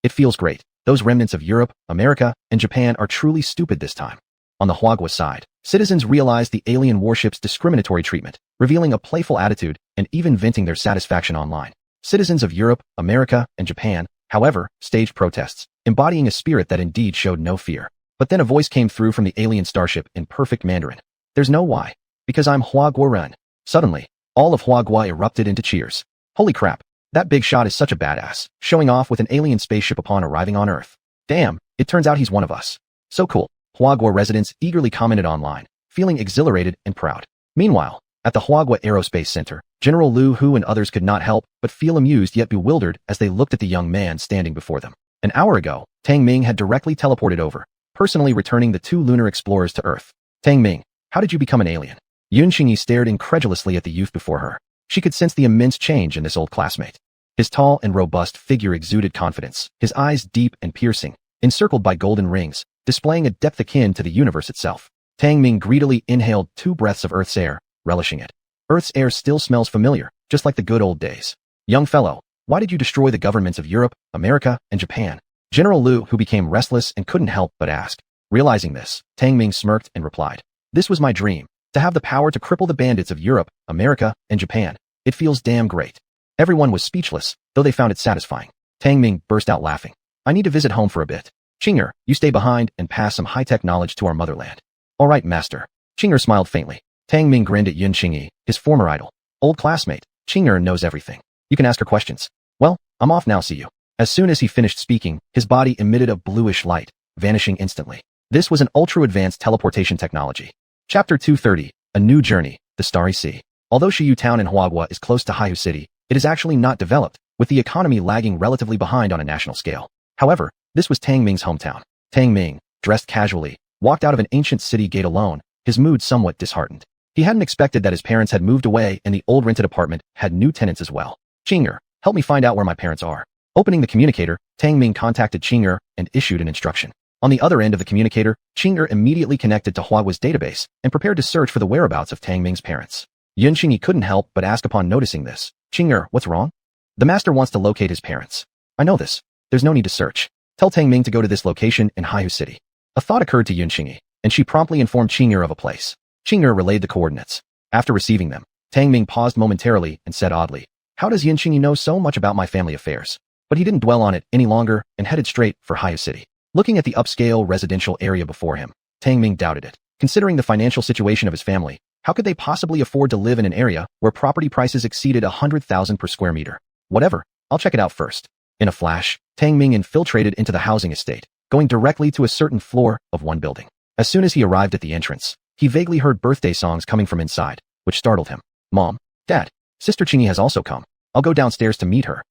It feels great. Those remnants of Europe, America, and Japan are truly stupid this time. On the Huagua side, citizens realized the alien warship's discriminatory treatment, revealing a playful attitude and even venting their satisfaction online. Citizens of Europe, America, and Japan, however, staged protests, embodying a spirit that indeed showed no fear. But then a voice came through from the alien starship in perfect Mandarin. "There's no why. Because I'm Huagua Ren." Suddenly, all of Huagua erupted into cheers. "Holy crap, that big shot is such a badass, showing off with an alien spaceship upon arriving on Earth. Damn, it turns out he's one of us. So cool." Huagua residents eagerly commented online, feeling exhilarated and proud. Meanwhile, at the Huagua Aerospace Center, General Liu Hu and others could not help but feel amused yet bewildered as they looked at the young man standing before them. An hour ago, Tang Ming had directly teleported over, personally returning the 2 lunar explorers to Earth. "Tang Ming, how did you become an alien?" Yun Qingyi stared incredulously at the youth before her. She could sense the immense change in this old classmate. His tall and robust figure exuded confidence, his eyes deep and piercing, encircled by golden rings, displaying a depth akin to the universe itself. Tang Ming greedily inhaled 2 breaths of Earth's air, relishing it. Earth's air still smells familiar, just like the good old days. Young fellow, why did you destroy the governments of Europe, America, and Japan? General Liu, who became restless and couldn't help but ask. Realizing this, Tang Ming smirked and replied, "This was my dream, to have the power to cripple the bandits of Europe, America, and Japan. It feels damn great." Everyone was speechless, though they found it satisfying. Tang Ming burst out laughing. "I need to visit home for a bit. Qing'er, you stay behind and pass some high-tech knowledge to our motherland." "All right, master." Qing'er smiled faintly. Tang Ming grinned at Yun Qingyi, his former idol. "Old classmate, Qing'er knows everything. You can ask her questions. Well, I'm off now, see you." As soon as he finished speaking, his body emitted a bluish light, vanishing instantly. This was an ultra-advanced teleportation technology. Chapter 230, A New Journey, The Starry Sea. Although Shiyu Town in Huagua is close to Haihu City, it is actually not developed, with the economy lagging relatively behind on a national scale. However, this was Tang Ming's hometown. Tang Ming, dressed casually, walked out of an ancient city gate alone, his mood somewhat disheartened. He hadn't expected that his parents had moved away and the old rented apartment had new tenants as well. "Qing'er, help me find out where my parents are." Opening the communicator, Tang Ming contacted Qing'er and issued an instruction. On the other end of the communicator, Qing'er immediately connected to Huagua's database and prepared to search for the whereabouts of Tang Ming's parents. Yun Qingyi couldn't help but ask upon noticing this. "Qing'er, what's wrong?" "The master wants to locate his parents." "I know this. There's no need to search. Tell Tang Ming to go to this location in Haihu City." A thought occurred to Yun Qingyi, and she promptly informed Qing'er of a place. Qing'er relayed the coordinates. After receiving them, Tang Ming paused momentarily and said oddly, "How does Yun Qingyi know so much about my family affairs?" But he didn't dwell on it any longer and headed straight for Haihu City. Looking at the upscale residential area before him, Tang Ming doubted it. Considering the financial situation of his family, how could they possibly afford to live in an area where property prices exceeded 100,000 per square meter? Whatever, I'll check it out first. In a flash, Tang Ming infiltrated into the housing estate, going directly to a certain floor of one building. As soon as he arrived at the entrance, he vaguely heard birthday songs coming from inside, which startled him. "Mom, Dad, Sister Qingyi has also come. I'll go downstairs to meet her."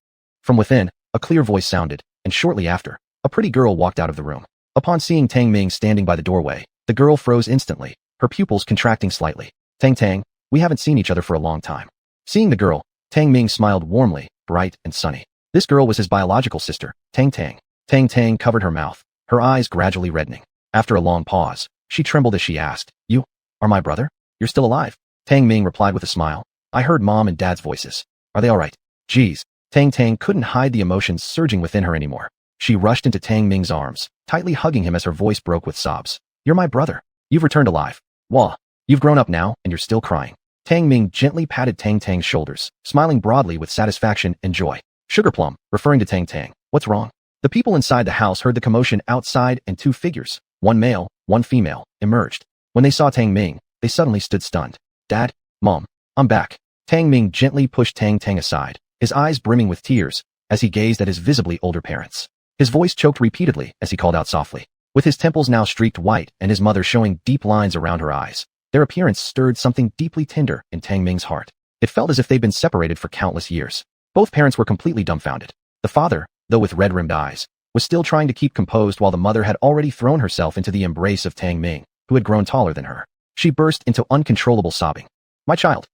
From within, a clear voice sounded, and shortly after, a pretty girl walked out of the room. Upon seeing Tang Ming standing by the doorway, the girl froze instantly, her pupils contracting slightly. Tang, we haven't seen each other for a long time." Seeing the girl, Tang Ming smiled warmly, bright and sunny. This girl was his biological sister, Tang. Tang covered her mouth, her eyes gradually reddening. After a long pause, she trembled as she asked, "You are my brother? You're still alive?" Tang Ming replied with a smile. "I heard Mom and Dad's voices. Are they all right?" "Geez." Tang couldn't hide the emotions surging within her anymore. She rushed into Tang Ming's arms, tightly hugging him as her voice broke with sobs. "You're my brother. You've returned alive. Wah. You've grown up now, and you're still crying." Tang Ming gently patted Tang's shoulders, smiling broadly with satisfaction and joy. "Sugarplum," referring to Tang, "what's wrong?" The people inside the house heard the commotion outside and two figures, one male, one female, emerged. When they saw Tang Ming, they suddenly stood stunned. "Dad, Mom, I'm back." Tang Ming gently pushed Tang aside, his eyes brimming with tears, as he gazed at his visibly older parents. His voice choked repeatedly as he called out softly. With his temples now streaked white and his mother showing deep lines around her eyes, their appearance stirred something deeply tender in Tang Ming's heart. It felt as if they'd been separated for countless years. Both parents were completely dumbfounded. The father, though with red-rimmed eyes, was still trying to keep composed while the mother had already thrown herself into the embrace of Tang Ming, who had grown taller than her. She burst into uncontrollable sobbing. My child,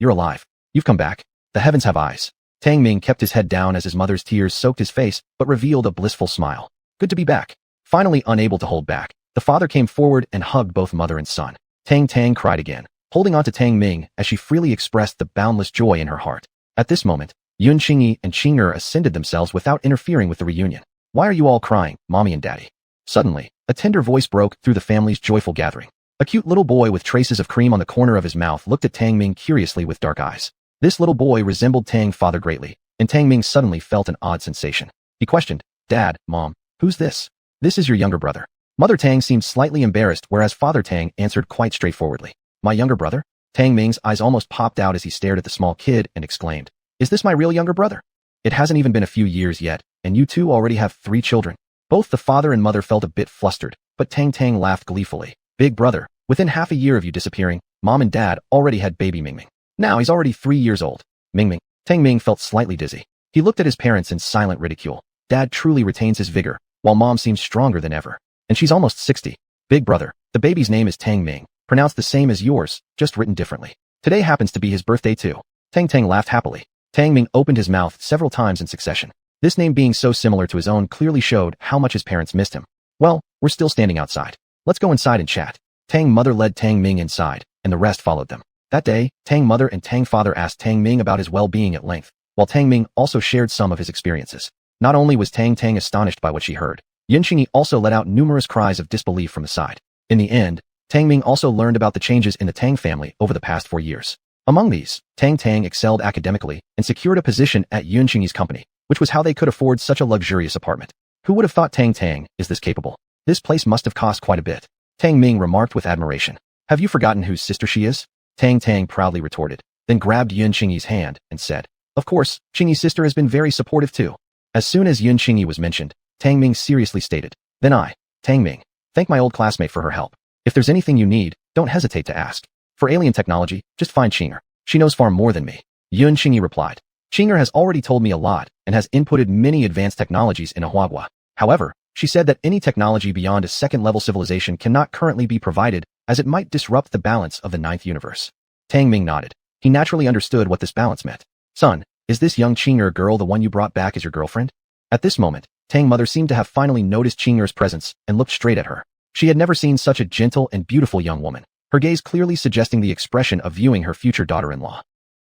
you're alive. You've come back. The heavens have eyes." Tang Ming kept his head down as his mother's tears soaked his face, but revealed a blissful smile. "Good to be back." Finally unable to hold back, the father came forward and hugged both mother and son. Tang cried again, holding on to Tang Ming as she freely expressed the boundless joy in her heart. At this moment, Yun Qingyi and Qing'er ascended themselves without interfering with the reunion. "Why are you all crying, Mommy and Daddy?" Suddenly, a tender voice broke through the family's joyful gathering. A cute little boy with traces of cream on the corner of his mouth looked at Tang Ming curiously with dark eyes. This little boy resembled Tang's father greatly, and Tang Ming suddenly felt an odd sensation. He questioned, "Dad, Mom, who's this?" "This is your younger brother." Mother Tang seemed slightly embarrassed, whereas Father Tang answered quite straightforwardly. "My younger brother?" Tang Ming's eyes almost popped out as he stared at the small kid and exclaimed, "Is this my real younger brother? It hasn't even been a few years yet, and you two already have 3 children." Both the father and mother felt a bit flustered, but Tang laughed gleefully. "Big brother, within half a year of you disappearing, Mom and Dad already had baby Mingming. Now he's already 3 years old. Mingming." Tang Ming felt slightly dizzy. He looked at his parents in silent ridicule. Dad truly retains his vigor, while Mom seems stronger than ever. And she's almost 60. "Big brother, the baby's name is Tang Ming, pronounced the same as yours, just written differently. Today happens to be his birthday too." Tang laughed happily. Tang Ming opened his mouth several times in succession. This name being so similar to his own clearly showed how much his parents missed him. "Well, we're still standing outside. Let's go inside and chat." Tang mother led Tang Ming inside, and the rest followed them. That day, Tang mother and Tang father asked Tang Ming about his well-being at length, while Tang Ming also shared some of his experiences. Not only was Tang astonished by what she heard, Yun Qingyi also let out numerous cries of disbelief from the side. In the end, Tang Ming also learned about the changes in the Tang family over the past 4 years. Among these, Tang excelled academically and secured a position at Yun Qingyi's company, which was how they could afford such a luxurious apartment. Who would have thought Tang is this capable? This place must have cost quite a bit. Tang Ming remarked with admiration. Have you forgotten whose sister she is? Tang proudly retorted, then grabbed Yun Qingyi's hand and said, Of course, Qingyi's sister has been very supportive too. As soon as Yun Qingyi was mentioned, Tang Ming seriously stated, Then I, Tang Ming, thank my old classmate for her help. If there's anything you need, don't hesitate to ask. For alien technology, just find Qinger. She knows far more than me. Yun Qingyi replied. Qinger has already told me a lot and has inputted many advanced technologies in Ahuagua. However, she said that any technology beyond a second-level civilization cannot currently be provided as it might disrupt the balance of the ninth universe. Tang Ming nodded. He naturally understood what this balance meant. Son, is this young Qinger girl the one you brought back as your girlfriend? At this moment, Tang mother seemed to have finally noticed Qinger's presence and looked straight at her. She had never seen such a gentle and beautiful young woman, her gaze clearly suggesting the expression of viewing her future daughter-in-law.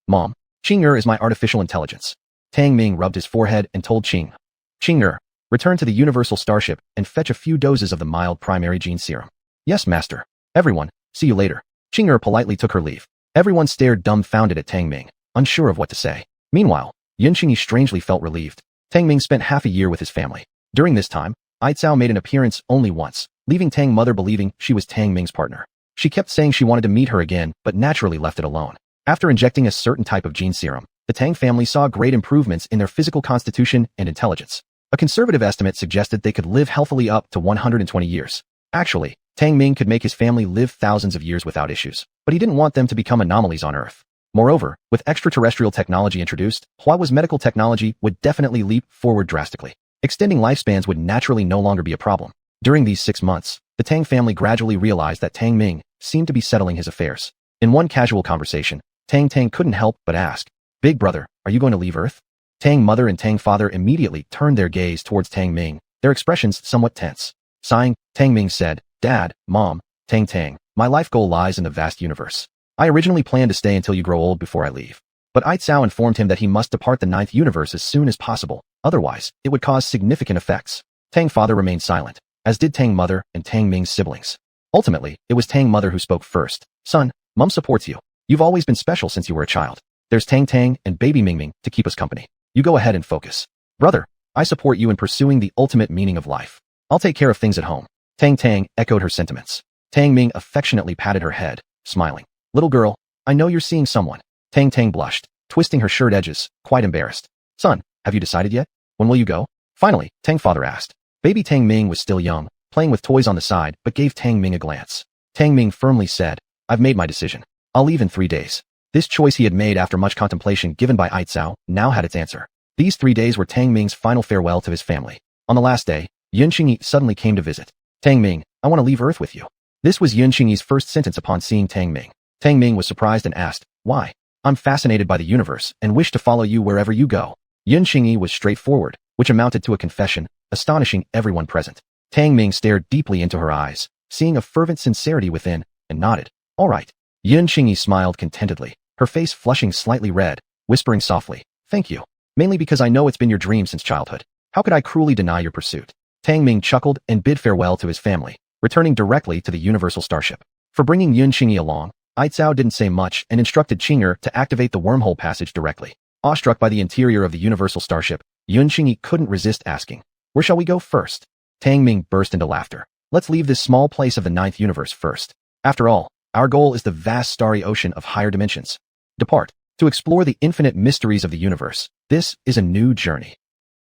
Mom, Qinger is my artificial intelligence. Tang Ming rubbed his forehead and told Qinger, return to the universal starship and fetch a few doses of the mild primary gene serum. Yes, master. Everyone, see you later. Qinger politely took her leave. Everyone stared dumbfounded at Tang Ming, unsure of what to say. Meanwhile, Yun Qingyi strangely felt relieved. Tang Ming spent half a year with his family. During this time, Aicao made an appearance only once, leaving Tang mother believing she was Tang Ming's partner. She kept saying she wanted to meet her again, but naturally left it alone. After injecting a certain type of gene serum, the Tang family saw great improvements in their physical constitution and intelligence. A conservative estimate suggested they could live healthily up to 120 years. Actually, Tang Ming could make his family live thousands of years without issues, but he didn't want them to become anomalies on Earth. Moreover, with extraterrestrial technology introduced, Huawei's medical technology would definitely leap forward drastically. Extending lifespans would naturally no longer be a problem. During these 6 months, the Tang family gradually realized that Tang Ming seemed to be settling his affairs. In one casual conversation, Tang couldn't help but ask, Big brother, are you going to leave Earth? Tang mother and Tang father immediately turned their gaze towards Tang Ming, their expressions somewhat tense. Sighing, Tang Ming said, Dad, Mom, Tang, my life goal lies in the vast universe. I originally planned to stay until you grow old before I leave. But Aicao informed him that he must depart the ninth universe as soon as possible, otherwise, it would cause significant effects. Tang father remained silent, as did Tang mother and Tang Ming's siblings. Ultimately, it was Tang mother who spoke first. Son, Mom supports you. You've always been special since you were a child. There's Tang and baby Ming to keep us company. You go ahead and focus. Brother, I support you in pursuing the ultimate meaning of life. I'll take care of things at home. Tang echoed her sentiments. Tang Ming affectionately patted her head, smiling. Little girl, I know you're seeing someone. Tang blushed, twisting her shirt edges, quite embarrassed. Son, have you decided yet? When will you go? Finally, Tang father asked. Baby Tang Ming was still young, playing with toys on the side, but gave Tang Ming a glance. Tang Ming firmly said, I've made my decision. I'll leave in 3 days. This choice he had made after much contemplation given by Aicao now had its answer. These 3 days were Tang Ming's final farewell to his family. On the last day, Yun Qingyi suddenly came to visit. Tang Ming, I want to leave Earth with you. This was Yun Qingyi's first sentence upon seeing Tang Ming. Tang Ming was surprised and asked, Why? I'm fascinated by the universe and wish to follow you wherever you go. Yun Qingyi was straightforward, which amounted to a confession, astonishing everyone present. Tang Ming stared deeply into her eyes, seeing a fervent sincerity within, and nodded. All right. Yun Qingyi smiled contentedly, her face flushing slightly red, whispering softly, Thank you. Mainly because I know it's been your dream since childhood. How could I cruelly deny your pursuit? Tang Ming chuckled and bid farewell to his family, returning directly to the universal starship. For bringing Yun Qingyi along, Aicao didn't say much and instructed Qinger to activate the wormhole passage directly. Awestruck by the interior of the universal starship, Yun Qingyi couldn't resist asking, Where shall we go first? Tang Ming burst into laughter. Let's leave this small place of the ninth universe first. After all, our goal is the vast starry ocean of higher dimensions. Depart, to explore the infinite mysteries of the universe. This is a new journey.